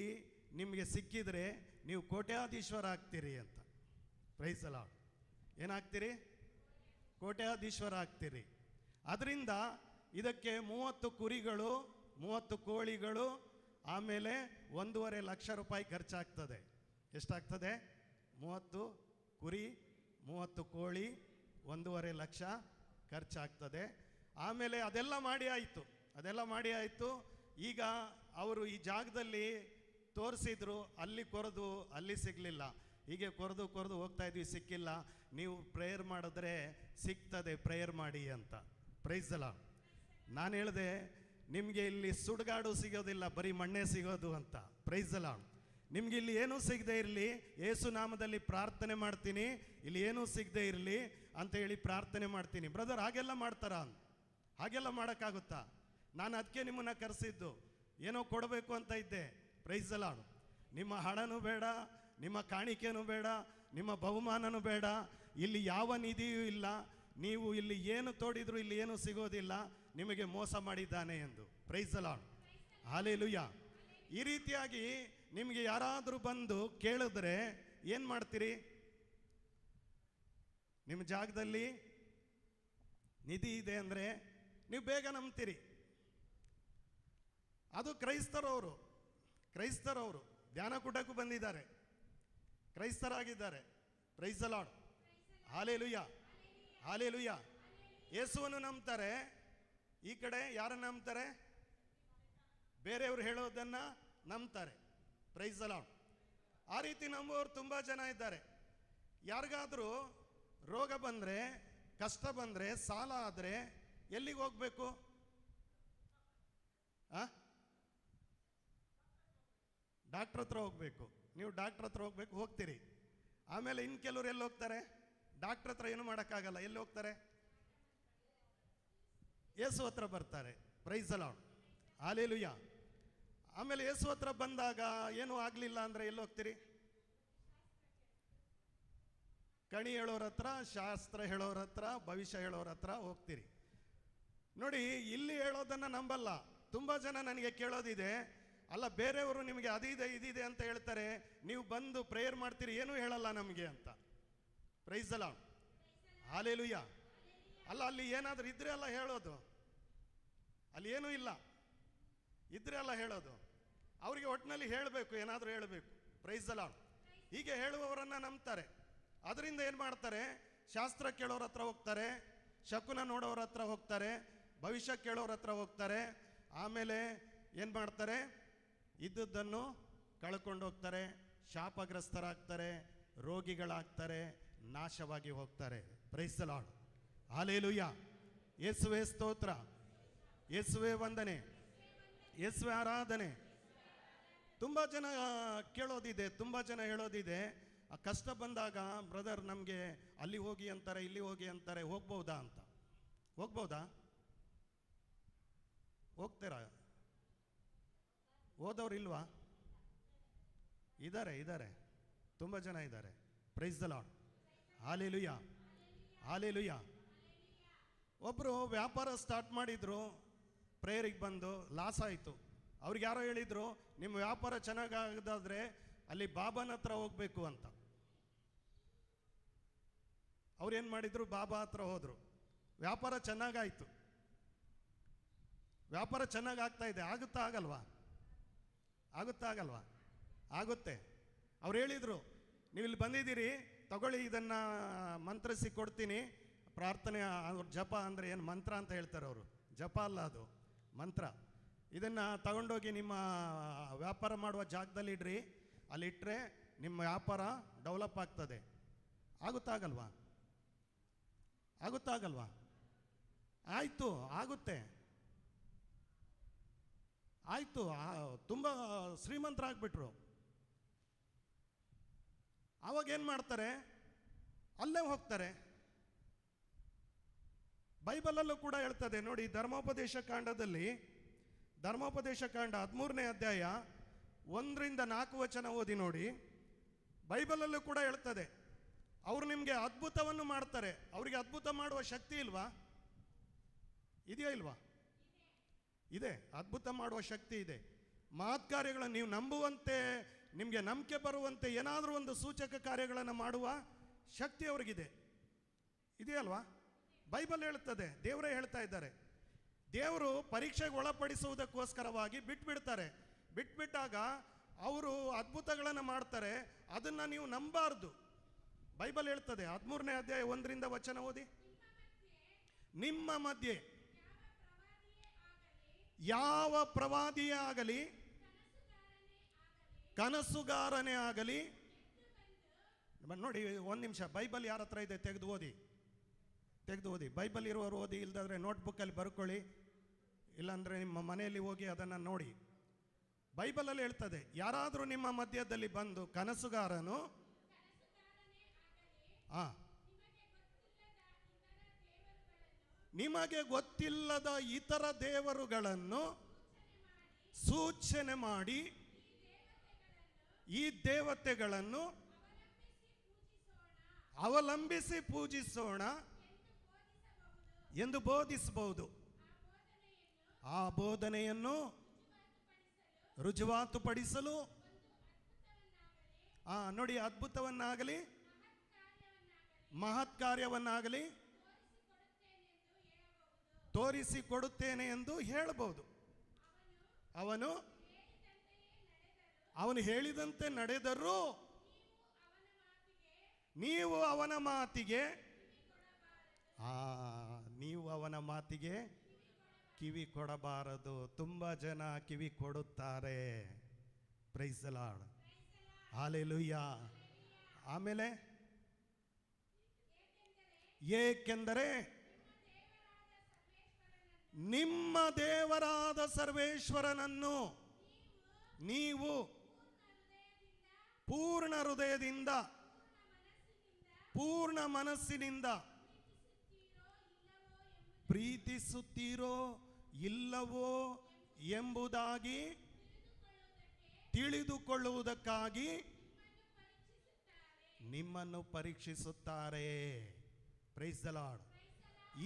ನಿಮಗೆ ಸಿಕ್ಕಿದರೆ ನೀವು ಕೋಟ್ಯಾಧೀಶ್ವರ ಆಗ್ತೀರಿ ಅಂತ. Praise the Lord. ಏನಾಗ್ತೀರಿ? ಕೋಟ್ಯಾಧೀಶ್ವರ ಆಗ್ತೀರಿ. ಅದರಿಂದ ಇದಕ್ಕೆ 30 ಕುರಿಗಳು, 30 ಕೋಳಿಗಳು, ಆಮೇಲೆ 1.5 ಲಕ್ಷ ರೂಪಾಯಿ ಖರ್ಚಾಗ್ತದೆ. ಎಷ್ಟಾಗ್ತದೆ? 30 ಕುರಿ, 30 ಕೋಳಿ, 1.5 ಲಕ್ಷ ಖರ್ಚಾಗ್ತದೆ. ಆಮೇಲೆ ಅದೆಲ್ಲ ಮಾಡಿ ಆಯಿತು. ಈಗ ಅವರು ಈ ಜಾಗದಲ್ಲಿ ತೋರಿಸಿದ್ರು, ಅಲ್ಲಿ ಕೊರೆದು ಅಲ್ಲಿ ಸಿಗಲಿಲ್ಲ, ಹೀಗೆ ಕೊರೆದು ಹೋಗ್ತಾ ಇದ್ವಿ, ಸಿಕ್ಕಿಲ್ಲ. ನೀವು ಪ್ರೇಯರ್ ಮಾಡಿದ್ರೆ ಸಿಗ್ತದೆ, ಪ್ರೇಯರ್ ಮಾಡಿ ಅಂತ. Praise the lord. ನಾನು ಹೇಳಿದೆ, ನಿಮಗೆ ಇಲ್ಲಿ ಸುಡುಗಾಡು ಸಿಗೋದಿಲ್ಲ, ಬರೀ ಮಣ್ಣೆ ಸಿಗೋದು ಅಂತ. Praise the Lord. ನಿಮ್ಗೆ ಇಲ್ಲಿ ಏನೂ ಸಿಗದೆ ಇರಲಿ, ಯೇಸು ನಾಮದಲ್ಲಿ ಪ್ರಾರ್ಥನೆ ಮಾಡ್ತೀನಿ, ಇಲ್ಲಿ ಏನೂ ಸಿಗದೆ ಇರಲಿ ಅಂತ ಹೇಳಿ ಪ್ರಾರ್ಥನೆ ಮಾಡ್ತೀನಿ. ಬ್ರದರ್ ಹಾಗೆಲ್ಲ ಮಾಡ್ತಾರಾ? ಹಾಗೆಲ್ಲ ಮಾಡೋಕ್ಕಾಗುತ್ತಾ? ನಾನು ಅದಕ್ಕೆ ನಿಮ್ಮನ್ನು ಕರೆಸಿದ್ದು, ಏನೋ ಕೊಡಬೇಕು ಅಂತ ಇದ್ದೆ. Praise the Lord. ನಿಮ್ಮ ಹಣನೂ ಬೇಡ, ನಿಮ್ಮ ಕಾಣಿಕೆನೂ ಬೇಡ, ನಿಮ್ಮ ಬಹುಮಾನನೂ ಬೇಡ, ಇಲ್ಲಿ ಯಾವ ನಿಧಿಯೂ ಇಲ್ಲ, ನೀವು ಇಲ್ಲಿ ಏನು ತೋಡಿದ್ರು ಇಲ್ಲಿ ಏನೂ ಸಿಗೋದಿಲ್ಲ, ನಿಮಗೆ ಮೋಸ ಮಾಡಿದ್ದಾನೆ ಎಂದು. Praise the lord. ಹಾಲೆಲೂಯಾ. ಈ ರೀತಿಯಾಗಿ ನಿಮಗೆ ಯಾರಾದರೂ ಬಂದು ಕೇಳಿದ್ರೆ ಏನು ಮಾಡ್ತೀರಿ? ನಿಮ್ಮ ಜಾಗದಲ್ಲಿ ನಿಧಿ ಇದೆ ಅಂದರೆ ನೀವು ಬೇಗ ನಂಬ್ತೀರಿ. ಅದು ಕ್ರೈಸ್ತರವರು ಧ್ಯಾನಕೂಟಕ್ಕೂ ಬಂದಿದ್ದಾರೆ, ಕ್ರೈಸ್ತರಾಗಿದ್ದಾರೆ. Praise the lord. Hallelujah, hallelujah. ಯೇಸುವನ್ನು ನಂಬ್ತಾರೆ. ಈ ಕಡೆ ಯಾರನ್ನು ನಂಬ್ತಾರೆ? ಬೇರೆಯವರು ಹೇಳೋದನ್ನು ನಂಬ್ತಾರೆ. Praise the lord. ಆ ರೀತಿ ನಂಬುವವರು ತುಂಬ ಜನ ಇದ್ದಾರೆ. ಯಾರಿಗಾದರೂ ರೋಗ ಬಂದರೆ, ಕಷ್ಟ ಬಂದರೆ, ಸಾಲ ಆದರೆ ಎಲ್ಲಿಗೆ ಹೋಗಬೇಕು? ಡಾಕ್ಟ್ರ್ ಹತ್ರ ಹೋಗಬೇಕು. ನೀವು ಡಾಕ್ಟ್ರ್ ಹತ್ರ ಹೋಗ್ತೀರಿ. ಆಮೇಲೆ ಇನ್ನು ಕೆಲವರು ಎಲ್ಲಿ ಹೋಗ್ತಾರೆ? ಡಾಕ್ಟ್ರ್ ಹತ್ರ ಏನು ಮಾಡೋಕ್ಕಾಗಲ್ಲ, ಎಲ್ಲಿ ಹೋಗ್ತಾರೆ? ಯೇಸು ಹತ್ರ ಬರ್ತಾರೆ. Praise the lord. ಹಾಲೆಲೂಯಾ. ಆಮೇಲೆ ಯೇಸು ಹತ್ರ ಬಂದಾಗ ಏನೂ ಆಗಲಿಲ್ಲ ಅಂದರೆ ಎಲ್ಲಿ ಹೋಗ್ತೀರಿ? ಕಣಿ ಹೇಳೋರ ಹತ್ರ, ಶಾಸ್ತ್ರ ಹೇಳೋರ ಹತ್ರ, ಭವಿಷ್ಯ ಹೇಳೋರ ಹತ್ರ ಹೋಗ್ತೀರಿ. ನೋಡಿ, ಇಲ್ಲಿ ಹೇಳೋದನ್ನು ನಂಬಲ್ಲ. ತುಂಬ ಜನ ನನಗೆ ಕೇಳೋದಿದೆ, ಅಲ್ಲ ಬೇರೆಯವರು ನಿಮಗೆ ಅದಿದೆ ಇದಿದೆ ಅಂತ ಹೇಳ್ತಾರೆ, ನೀವು ಬಂದು ಪ್ರೇಯರ್ ಮಾಡ್ತೀರಿ, ಏನೂ ಹೇಳಲ್ಲ ನಮಗೆ ಅಂತ. Praise the lord. ಹಾಲೆಲೂಯ. ಅಲ್ಲ, ಅಲ್ಲಿ ಏನಾದರೂ ಇದ್ರೆ ಅಲ್ಲ ಹೇಳೋದು, ಅಲ್ಲಿ ಏನೂ ಇಲ್ಲ ಇದ್ರೆ ಅಲ್ಲ ಹೇಳೋದು. ಅವರಿಗೆ ಒಟ್ಟಿನಲ್ಲಿ ಹೇಳಬೇಕು, ಏನಾದರೂ ಹೇಳಬೇಕು. Price the lord. ಹೀಗೆ ಹೇಳುವವರನ್ನ ನಂಬ್ತಾರೆ. ಅದರಿಂದ ಏನು ಮಾಡ್ತಾರೆ? ಶಾಸ್ತ್ರ ಕೇಳೋರ ಹತ್ರ ಹೋಗ್ತಾರೆ, ಶಕುನ ನೋಡೋರ ಹತ್ರ ಹೋಗ್ತಾರೆ, ಭವಿಷ್ಯ ಕೇಳೋರ ಹತ್ರ ಹೋಗ್ತಾರೆ. ಆಮೇಲೆ ಏನು ಮಾಡ್ತಾರೆ? ಇದ್ದದ್ದನ್ನು ಕಳ್ಕೊಂಡು ಹೋಗ್ತಾರೆ, ಶಾಪಗ್ರಸ್ತರಾಗ್ತಾರೆ, ರೋಗಿಗಳಾಗ್ತಾರೆ, ನಾಶವಾಗಿ ಹೋಗ್ತಾರೆ. Price the Lord. ಹಾಲೆಲೂಯ. ಯೇಸುವೇ ಸ್ತೋತ್ರ, ಯೇಸುವೇ ವಂದನೆ, ಯೇಸುವೇ ಆರಾಧನೆ. ತುಂಬ ಜನ ಕೇಳೋದಿದೆ, ತುಂಬ ಜನ ಹೇಳೋದಿದೆ, ಆ ಕಷ್ಟ ಬಂದಾಗ ಬ್ರದರ್ ನಮಗೆ ಅಲ್ಲಿ ಹೋಗಿ ಅಂತಾರೆ, ಇಲ್ಲಿ ಹೋಗಿ ಅಂತಾರೆ, ಹೋಗ್ಬೋದಾ ಅಂತ. ಹೋಗ್ಬೋದಾ? ಹೋಗ್ತೀರಾ? ಹೋದವ್ರು ಇಲ್ವಾ? ಇದ್ದಾರೆ, ತುಂಬ ಜನ ಇದ್ದಾರೆ. Price the Lord. Hallelujah, hallelujah. ಒಬ್ಬರು ವ್ಯಾಪಾರ ಸ್ಟಾರ್ಟ್ ಮಾಡಿದ್ರು, ಪ್ರೇಯರಿಗೆ ಬಂದು ಲಾಸ್ ಆಯಿತು. ಅವ್ರಿಗೆ ಯಾರೋ ಹೇಳಿದರು, ನಿಮ್ಮ ವ್ಯಾಪಾರ ಚೆನ್ನಾಗಾಗದಾದ್ರೆ ಅಲ್ಲಿ ಬಾಬಾನ ಹತ್ರ ಹೋಗಬೇಕು ಅಂತ. ಅವ್ರು ಏನು ಮಾಡಿದರು? ಬಾಬಾ ಹತ್ರ ಹೋದರು. ವ್ಯಾಪಾರ ಚೆನ್ನಾಗಾಯಿತು, ವ್ಯಾಪಾರ ಚೆನ್ನಾಗಿ ಆಗ್ತಾ ಇದೆ. ಆಗುತ್ತಾ ಆಗಲ್ವಾ? ಆಗುತ್ತಾ ಆಗಲ್ವಾ? ಆಗುತ್ತೆ. ಅವ್ರು ಹೇಳಿದರು, ನೀವು ಇಲ್ಲಿ ಬಂದಿದ್ದೀರಿ, ತಗೊಳ್ಳಿ, ಇದನ್ನು ಮಂತ್ರಿಸಿ ಕೊಡ್ತೀನಿ. ಪ್ರಾರ್ಥನೆ, ಅವ್ರ ಜಪ ಅಂದರೆ ಏನು ಮಂತ್ರ ಅಂತ ಹೇಳ್ತಾರೆ ಅವರು. ಜಪ ಅಲ್ಲ, ಅದು ಮಂತ್ರ. ಇದನ್ನು ತಗೊಂಡೋಗಿ ನಿಮ್ಮ ವ್ಯಾಪಾರ ಮಾಡುವ ಜಾಗದಲ್ಲಿ ಇಡ್ರಿ, ಅಲ್ಲಿಟ್ಟರೆ ನಿಮ್ಮ ವ್ಯಾಪಾರ ಡೆವಲಪ್ ಆಗ್ತದೆ. ಆಗುತ್ತಾಗಲ್ವಾ? ಆಗುತ್ತಾಗಲ್ವಾ? ಆಯಿತು, ಆಗುತ್ತೆ, ಆಯಿತು. ತುಂಬ ಶ್ರೀಮಂತರಾಗ್ಬಿಟ್ರು. ಆವಾಗ ಏನು ಮಾಡ್ತಾರೆ? ಅಲ್ಲೇ ಹೋಗ್ತಾರೆ. ಬೈಬಲಲ್ಲೂ ಕೂಡ ಹೇಳ್ತದೆ ನೋಡಿ, ಧರ್ಮೋಪದೇಶ ಕಾಂಡದಲ್ಲಿ, ಧರ್ಮೋಪದೇಶ ಕಾಂಡ 13ನೇ ಅಧ್ಯಾಯ 1ರಿಂದ 4 ವಚನ ಓದಿ ನೋಡಿ. ಬೈಬಲಲ್ಲೂ ಕೂಡ ಹೇಳ್ತದೆ, ಅವರು ನಿಮಗೆ ಅದ್ಭುತವನ್ನು ಮಾಡ್ತಾರೆ. ಅವರಿಗೆ ಅದ್ಭುತ ಮಾಡುವ ಶಕ್ತಿ ಇಲ್ವಾ? ಇದೆಯಾ ಇಲ್ವಾ? ಇದೆ, ಅದ್ಭುತ ಮಾಡುವ ಶಕ್ತಿ ಇದೆ. ಮಹತ್ಕಾರ್ಯಗಳನ್ನು ನೀವು ನಂಬುವಂತೆ, ನಿಮಗೆ ನಂಬಿಕೆ ಬರುವಂತೆ ಏನಾದರೂ ಒಂದು ಸೂಚಕ ಕಾರ್ಯಗಳನ್ನು ಮಾಡುವ ಶಕ್ತಿ ಅವ್ರಿಗಿದೆ. ಇದೆಯಲ್ವಾ? ಬೈಬಲ್ ಹೇಳ್ತದೆ, ದೇವರೇ ಹೇಳ್ತಾ ಇದ್ದಾರೆ. ದೇವರು ಪರೀಕ್ಷೆಗೆ ಒಳಪಡಿಸುವುದಕ್ಕೋಸ್ಕರವಾಗಿ ಬಿಟ್ಬಿಡ್ತಾರೆ. ಬಿಟ್ಬಿಟ್ಟಾಗ ಅವರು ಅದ್ಭುತಗಳನ್ನು ಮಾಡ್ತಾರೆ. ಅದನ್ನು ನೀವು ನಂಬಾರ್ದು. ಬೈಬಲ್ ಹೇಳ್ತದೆ, 13ನೇ ಅಧ್ಯಾಯ 1ರಿಂದ ವಚನ ಓದಿ. ನಿಮ್ಮ ಮಧ್ಯೆ ಯಾವ ಪ್ರವಾದಿಯೇ ಆಗಲಿ, ಕನಸುಗಾರನೇ ಆಗಲಿ. ನೋಡಿ, ಒಂದು ನಿಮಿಷ, ಬೈಬಲ್ ಯಾರ ಹತ್ರ ಇದೆ ತೆಗೆದು ಓದಿ, ತೆಗೆದು ಓದಿ. ಬೈಬಲ್ ಇರುವವರು ಓದಿ, ಇಲ್ದಾದ್ರೆ ನೋಟ್ಬುಕ್ಕಲ್ಲಿ ಬರ್ಕೊಳ್ಳಿ, ಇಲ್ಲಾಂದರೆ ನಿಮ್ಮ ಮನೆಯಲ್ಲಿ ಹೋಗಿ ಅದನ್ನು ನೋಡಿ. ಬೈಬಲಲ್ಲಿ ಹೇಳ್ತದೆ, ಯಾರಾದರೂ ನಿಮ್ಮ ಮಧ್ಯದಲ್ಲಿ ಬಂದು ಕನಸುಗಾರನು ನಿಮಗೆ ಗೊತ್ತಿಲ್ಲದ ಇತರ ದೇವರುಗಳನ್ನು ಸೂಚನೆ ಮಾಡಿ ಈ ದೇವತೆಗಳನ್ನು ಅವಲಂಬಿಸಿ ಪೂಜಿಸೋಣ ಎಂದು ಬೋಧಿಸಬಹುದು. ಆ ಬೋಧನೆಯನ್ನು ರುಜುವಾತುಪಡಿಸಲು ನೋಡಿ, ಅದ್ಭುತವನ್ನಾಗಲಿ ಮಹತ್ಕಾರ್ಯವನ್ನಾಗಲಿ ತೋರಿಸಿಕೊಡುತ್ತೇನೆ ಎಂದು ಹೇಳಬಹುದು. ಅವನು ಹೇಳಿದಂತೆ ನಡೆದರೂ ನೀವು ಅವನ ಮಾತಿಗೆ ಕಿವಿ ಕೊಡಬಾರದು. ತುಂಬ ಜನ ಕಿವಿ ಕೊಡುತ್ತಾರೆ. Price the Lord. ಹಾಲೆಲೂಯ. ಆಮೇಲೆ, ಏಕೆಂದರೆ ನಿಮ್ಮ ದೇವರಾದ ಸರ್ವೇಶ್ವರನನ್ನು ನೀವು ಪೂರ್ಣ ಹೃದಯದಿಂದ, ಪೂರ್ಣ ಮನಸ್ಸಿನಿಂದ ಪ್ರೀತಿಸುತ್ತೀರೋ ಇಲ್ಲವೋ ಎಂಬುದಾಗಿ ತಿಳಿದುಕೊಳ್ಳುವುದಕ್ಕಾಗಿ ನಿಮ್ಮನ್ನು ಪರೀಕ್ಷಿಸುತ್ತಾರೆ. Price the lord.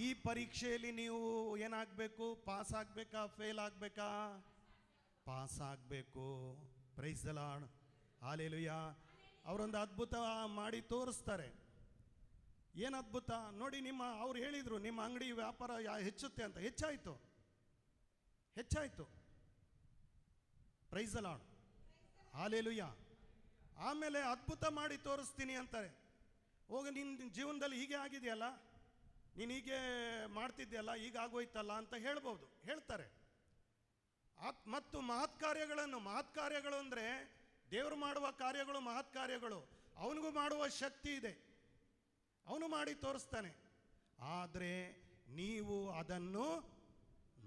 ಈ ಪರೀಕ್ಷೆಯಲ್ಲಿ ನೀವು ಏನಾಗಬೇಕು? ಪಾಸ್ ಆಗಬೇಕಾ, ಫೇಲ್ ಆಗಬೇಕಾ? ಪಾಸ್ ಆಗಬೇಕು. Praise the Lord. ಹಾಲೆಲೂಯಾ. ಅವರೊಂದು ಅದ್ಭುತ ಮಾಡಿ ತೋರಿಸ್ತಾರೆ. ಏನು ಅದ್ಭುತ ನೋಡಿ. ಅವ್ರು ಹೇಳಿದರು ನಿಮ್ಮ ಅಂಗಡಿ ವ್ಯಾಪಾರ ಹೆಚ್ಚುತ್ತೆ ಅಂತ. ಹೆಚ್ಚಾಯಿತು. Price the Lord, hallelujah. ಆಮೇಲೆ ಅದ್ಭುತ ಮಾಡಿ ತೋರಿಸ್ತೀನಿ ಅಂತಾರೆ. ಹೋಗಿ ನಿನ್ನ ಜೀವನದಲ್ಲಿ ಹೀಗೆ ಆಗಿದೆಯಲ್ಲ, ನೀನು ಹೀಗೆ ಮಾಡ್ತಿದ್ಯಲ್ಲ, ಈಗ ಆಗೋಯ್ತಲ್ಲ ಅಂತ ಹೇಳ್ತಾರೆ. ಮತ್ತು ಮಹತ್ ಕಾರ್ಯಗಳು ಅಂದರೆ ದೇವರು ಮಾಡುವ ಕಾರ್ಯಗಳು ಮಹತ್ ಕಾರ್ಯಗಳು. ಅವನಿಗೂ ಮಾಡುವ ಶಕ್ತಿ ಇದೆ, ಅವನು ಮಾಡಿ ತೋರಿಸ್ತಾನೆ. ಆದರೆ ನೀವು ಅದನ್ನು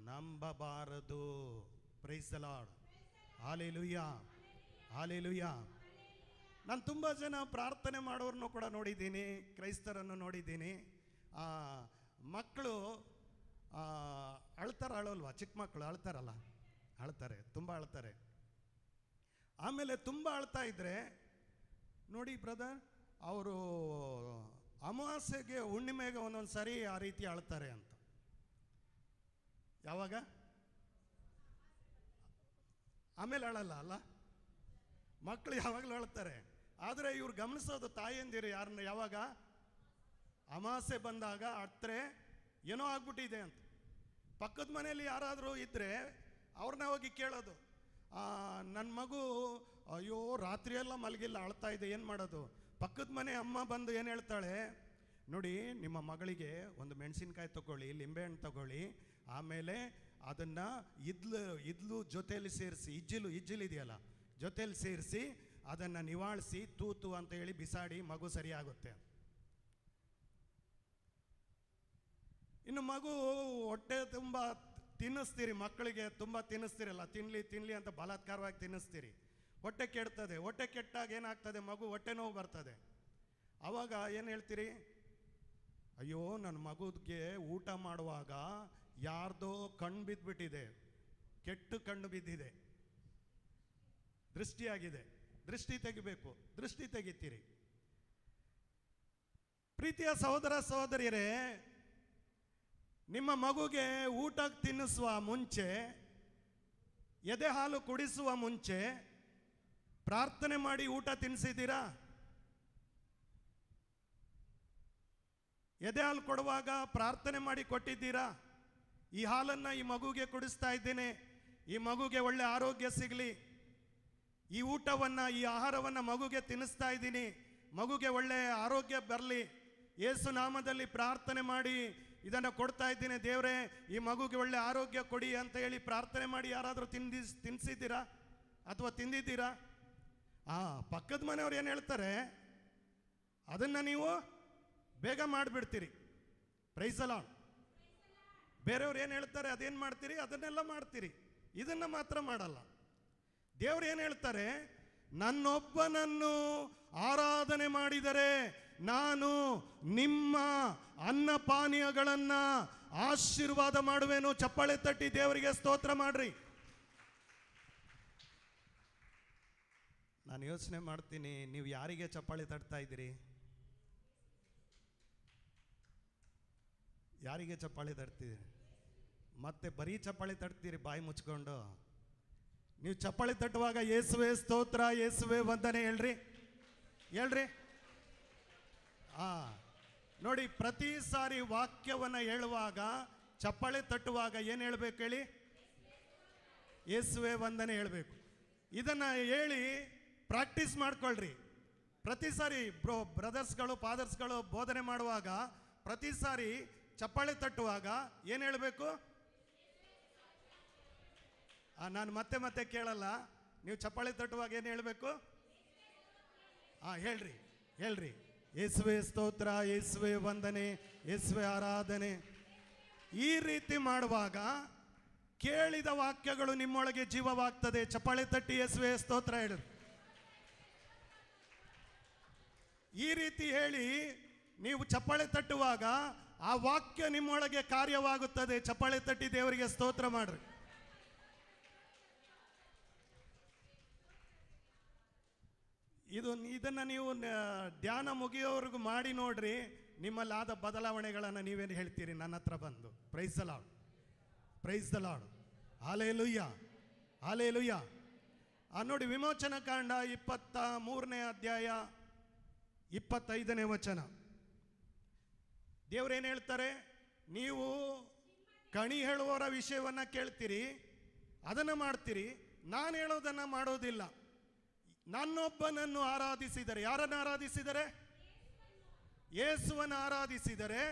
ನಂಬಬಾರದು. Praise the Lord, hallelujah, hallelujah. ನಾನು ತುಂಬ ಜನ ಪ್ರಾರ್ಥನೆ ಮಾಡೋರನ್ನು ಕೂಡ ನೋಡಿದ್ದೀನಿ, ಕ್ರೈಸ್ತರನ್ನು ನೋಡಿದ್ದೀನಿ. ಮಕ್ಕಳು ಅಳಲ್ವಾ? ಚಿಕ್ಕ ಮಕ್ಕಳು ಅಳ್ತಾರೆ, ತುಂಬ ಅಳ್ತಾರೆ. ಆಮೇಲೆ ತುಂಬ ಅಳ್ತಾ ಇದ್ರೆ ನೋಡಿ ಬ್ರದರ್, ಅವರು ಅಮಾವಾಸ್ಯೆಗೆ ಹುಣ್ಣಿಮೆಗೆ ಒಂದೊಂದು ಸರಿ ಆ ರೀತಿ ಅಳ್ತಾರೆ ಅಂತ. ಯಾವಾಗ? ಆಮೇಲೆ ಅಲ್ಲ, ಮಕ್ಕಳು ಯಾವಾಗಲೂ ಅಳ್ತಾರೆ. ಆದರೆ ಇವ್ರು ಗಮನಿಸೋದು ತಾಯಂದಿರು ಯಾರನ್ನ, ಯಾವಾಗ ಅಮಾವಾಸ್ಯೆ ಬಂದಾಗ ಅತ್ತರೆ ಏನೋ ಆಗ್ಬಿಟ್ಟಿದೆ ಅಂತ. ಪಕ್ಕದ ಮನೆಯಲ್ಲಿ ಯಾರಾದರೂ ಇದ್ದರೆ ಅವ್ರನ್ನ ಹೋಗಿ ಕೇಳೋದು, ನನ್ನ ಮಗು ಅಯ್ಯೋ ರಾತ್ರಿಯೆಲ್ಲ ಮಲಗಿಲ್ಲ, ಅಳ್ತಾ ಇದೆ, ಏನು ಮಾಡೋದು? ಪಕ್ಕದ ಮನೆ ಅಮ್ಮ ಬಂದು ಏನು ಹೇಳ್ತಾಳೆ, ನೋಡಿ ನಿಮ್ಮ ಮಗಳಿಗೆ ಒಂದು ಮೆಣಸಿನ್ಕಾಯಿ ತಗೊಳ್ಳಿ, ಲಿಂಬೆಹಣ್ಣು ತಗೊಳ್ಳಿ, ಆಮೇಲೆ ಅದನ್ನು ಇದ್ಲು ಜೊತೆಯಲ್ಲಿ ಸೇರಿಸಿ, ಇಜ್ಜಿಲಿದೆಯಲ್ಲ ಜೊತೆಯಲ್ಲಿ ಸೇರಿಸಿ ಅದನ್ನು ನಿವಾಳಿಸಿ ತೂತು ಅಂತ ಹೇಳಿ ಬಿಸಾಡಿ, ಮಗು ಸರಿಯಾಗುತ್ತೆ. ಇನ್ನು ಮಗು ಹೊಟ್ಟೆ ತುಂಬ ತಿನ್ನಿಸ್ತೀರಿ, ಮಕ್ಕಳಿಗೆ ತುಂಬ ತಿನ್ನಿಸ್ತೀರಲ್ಲ, ತಿನ್ನಲಿ ಅಂತ ಬಲಾತ್ಕಾರವಾಗಿ ತಿನ್ನಿಸ್ತೀರಿ, ಹೊಟ್ಟೆ ಕೆಡ್ತದೆ. ಹೊಟ್ಟೆ ಕೆಟ್ಟಾಗ ಏನಾಗ್ತದೆ? ಮಗು ಹೊಟ್ಟೆ ನೋವು ಬರ್ತದೆ. ಆವಾಗ ಏನು ಹೇಳ್ತೀರಿ? ಅಯ್ಯೋ ನನ್ನ ಮಗುಗೆ ಊಟ ಮಾಡುವಾಗ ಯಾರ್ದೋ ಕಣ್ಣು ಬಿದ್ದುಬಿಟ್ಟಿದೆ, ಕೆಟ್ಟು ಕಣ್ಣು ಬಿದ್ದಿದೆ, ದೃಷ್ಟಿಯಾಗಿದೆ, ದೃಷ್ಟಿ ತೆಗಿಬೇಕು, ದೃಷ್ಟಿ ತೆಗಿತೀರಿ. ಪ್ರೀತಿಯ ಸಹೋದರ ಸಹೋದರಿಯರೇ, ನಿಮ್ಮ ಮಗುಗೆ ಊಟ ತಿನ್ನಿಸುವ ಮುಂಚೆ, ಎದೆ ಹಾಲು ಕುಡಿಸುವ ಮುಂಚೆ ಪ್ರಾರ್ಥನೆ ಮಾಡಿ ಊಟ ತಿನ್ನಿಸಿದ್ದೀರಾ? ಎದೆ ಹಾಲು ಕೊಡುವಾಗ ಪ್ರಾರ್ಥನೆ ಮಾಡಿ ಕೊಟ್ಟಿದ್ದೀರಾ? ಈ ಹಾಲನ್ನು ಈ ಮಗುಗೆ ಕುಡಿಸ್ತಾ ಇದ್ದೇನೆ, ಈ ಮಗುಗೆ ಒಳ್ಳೆ ಆರೋಗ್ಯ ಸಿಗಲಿ, ಈ ಊಟವನ್ನು ಈ ಆಹಾರವನ್ನು ಮಗುಗೆ ತಿನ್ನಿಸ್ತಾ ಇದ್ದೀನಿ, ಮಗುಗೆ ಒಳ್ಳೆ ಆರೋಗ್ಯ ಬರಲಿ, ಯೇಸು ನಾಮದಲ್ಲಿ ಪ್ರಾರ್ಥನೆ ಮಾಡಿ ಇದನ್ನು ಕೊಡ್ತಾ ಇದ್ದೀನಿ, ದೇವರೇ ಈ ಮಗುಗೆ ಒಳ್ಳೆ ಆರೋಗ್ಯ ಕೊಡಿ ಅಂತ ಹೇಳಿ ಪ್ರಾರ್ಥನೆ ಮಾಡಿ ಯಾರಾದರೂ ತಿನ್ನಿಸಿದ್ದೀರಾ ಅಥವಾ ತಿಂದಿದ್ದೀರಾ? ಪಕ್ಕದ ಮನೆಯವ್ರು ಏನು ಹೇಳ್ತಾರೆ ಅದನ್ನು ನೀವು ಬೇಗ ಮಾಡಿಬಿಡ್ತೀರಿ. Price the lord. ಬೇರೆಯವ್ರು ಏನು ಹೇಳ್ತಾರೆ ಅದೇನು ಮಾಡ್ತೀರಿ, ಅದನ್ನೆಲ್ಲ ಮಾಡ್ತೀರಿ, ಇದನ್ನು ಮಾತ್ರ ಮಾಡಲ್ಲ. ದೇವ್ರು ಏನು ಹೇಳ್ತಾರೆ? ನನ್ನೊಬ್ಬನನ್ನು ಆರಾಧನೆ ಮಾಡಿದರೆ ನಾನು ನಿಮ್ಮ ಅನ್ನಪಾನೀಯಗಳನ್ನು ಆಶೀರ್ವಾದ ಮಾಡುವೆನು. ಚಪ್ಪಾಳೆ ತಟ್ಟಿ ದೇವರಿಗೆ ಸ್ತೋತ್ರ ಮಾಡ್ರಿ. ನಾನು ಯೋಚನೆ ಮಾಡ್ತೀನಿ, ನೀವು ಯಾರಿಗೆ ಚಪ್ಪಾಳೆ ತಟ್ತಾ ಇದ್ದೀರಿ? ಯಾರಿಗೆ ಚಪ್ಪಾಳೆ ತಟ್ತೀರಿ? ಮತ್ತೆ ಬರೀ ಚಪ್ಪಾಳೆ ತಟ್ತೀರಿ ಬಾಯಿ ಮುಚ್ಕೊಂಡು. ನೀವು ಚಪ್ಪಾಳೆ ತಟ್ಟುವಾಗ ಯೇಸುವೆ ಸ್ತೋತ್ರ, ಯೇಸುವೆ ವಂದನೆ ಹೇಳ್ರಿ. ನೋಡಿ, ಪ್ರತಿ ಸಾರಿ ವಾಕ್ಯವನ್ನು ಹೇಳುವಾಗ, ಚಪ್ಪಾಳೆ ತಟ್ಟುವಾಗ ಏನು ಹೇಳ್ಬೇಕು ಹೇಳಿ? ಯೇಸುವೆ ವಂದನೆ ಹೇಳಬೇಕು. ಇದನ್ನು ಹೇಳಿ ಪ್ರಾಕ್ಟೀಸ್ ಮಾಡ್ಕೊಳ್ರಿ. ಪ್ರತಿ ಸಾರಿ ಬ್ರದರ್ಸ್ಗಳು ಫಾದರ್ಸ್ಗಳು ಬೋಧನೆ ಮಾಡುವಾಗ, ಪ್ರತಿ ಸಾರಿ ಚಪ್ಪಾಳೆ ತಟ್ಟುವಾಗ ಏನು ಹೇಳಬೇಕು? ನಾನು ಮತ್ತೆ ಕೇಳಲ್ಲ, ನೀವು ಚಪ್ಪಾಳೆ ತಟ್ಟುವಾಗ ಏನು ಹೇಳಬೇಕು? ಹೇಳ್ರಿ. ಯೇಸುವೆ ಸ್ತೋತ್ರ, ಯೇಸುವೆ ವಂದನೆ, ಯೇಸುವೆ ಆರಾಧನೆ. ಈ ರೀತಿ ಮಾಡುವಾಗ ಕೇಳಿದ ವಾಕ್ಯಗಳು ನಿಮ್ಮೊಳಗೆ ಜೀವವಾಗ್ತದೆ. ಚಪ್ಪಾಳೆ ತಟ್ಟಿ ಯೇಸುವೆ ಸ್ತೋತ್ರ ಹೇಳಿ. ಈ ರೀತಿ ಹೇಳಿ ನೀವು ಚಪ್ಪಾಳೆ ತಟ್ಟುವಾಗ ಆ ವಾಕ್ಯ ನಿಮ್ಮೊಳಗೆ ಕಾರ್ಯವಾಗುತ್ತದೆ. ಚಪ್ಪಾಳೆ ತಟ್ಟಿ ದೇವರಿಗೆ ಸ್ತೋತ್ರ ಮಾಡ್ರಿ. ಇದನ್ನು ನೀವು ಧ್ಯಾನ ಮುಗಿಯೋವರೆಗೂ ಮಾಡಿ ನೋಡ್ರಿ. ನಿಮ್ಮಲ್ಲಿ ಆದ ಬದಲಾವಣೆಗಳನ್ನು ನೀವೇನು ಹೇಳ್ತೀರಿ ನನ್ನ ಹತ್ರ ಬಂದು? Price the Lord, praise the Lord, hallelujah, hallelujah. ನೋಡಿ, ವಿಮೋಚನ ಕಾಂಡ 23ನೇ ಅಧ್ಯಾಯ 25ನೇ ವಚನ. ದೇವ್ರೇನು ಹೇಳ್ತಾರೆ? ನೀವು ಕಣಿ ಹೇಳುವವರ ವಿಷಯವನ್ನ ಕೇಳ್ತೀರಿ, ಅದನ್ನು ಮಾಡ್ತೀರಿ, ನಾನು ಹೇಳೋದನ್ನ ಮಾಡೋದಿಲ್ಲ. ನನ್ನೊಬ್ಬನನ್ನು ಆರಾಧಿಸಿದರೆ, ಯಾರನ್ನು ಆರಾಧಿಸಿದರೆ? ಯೇಸುವನ್ನು ಆರಾಧಿಸಿದರೆ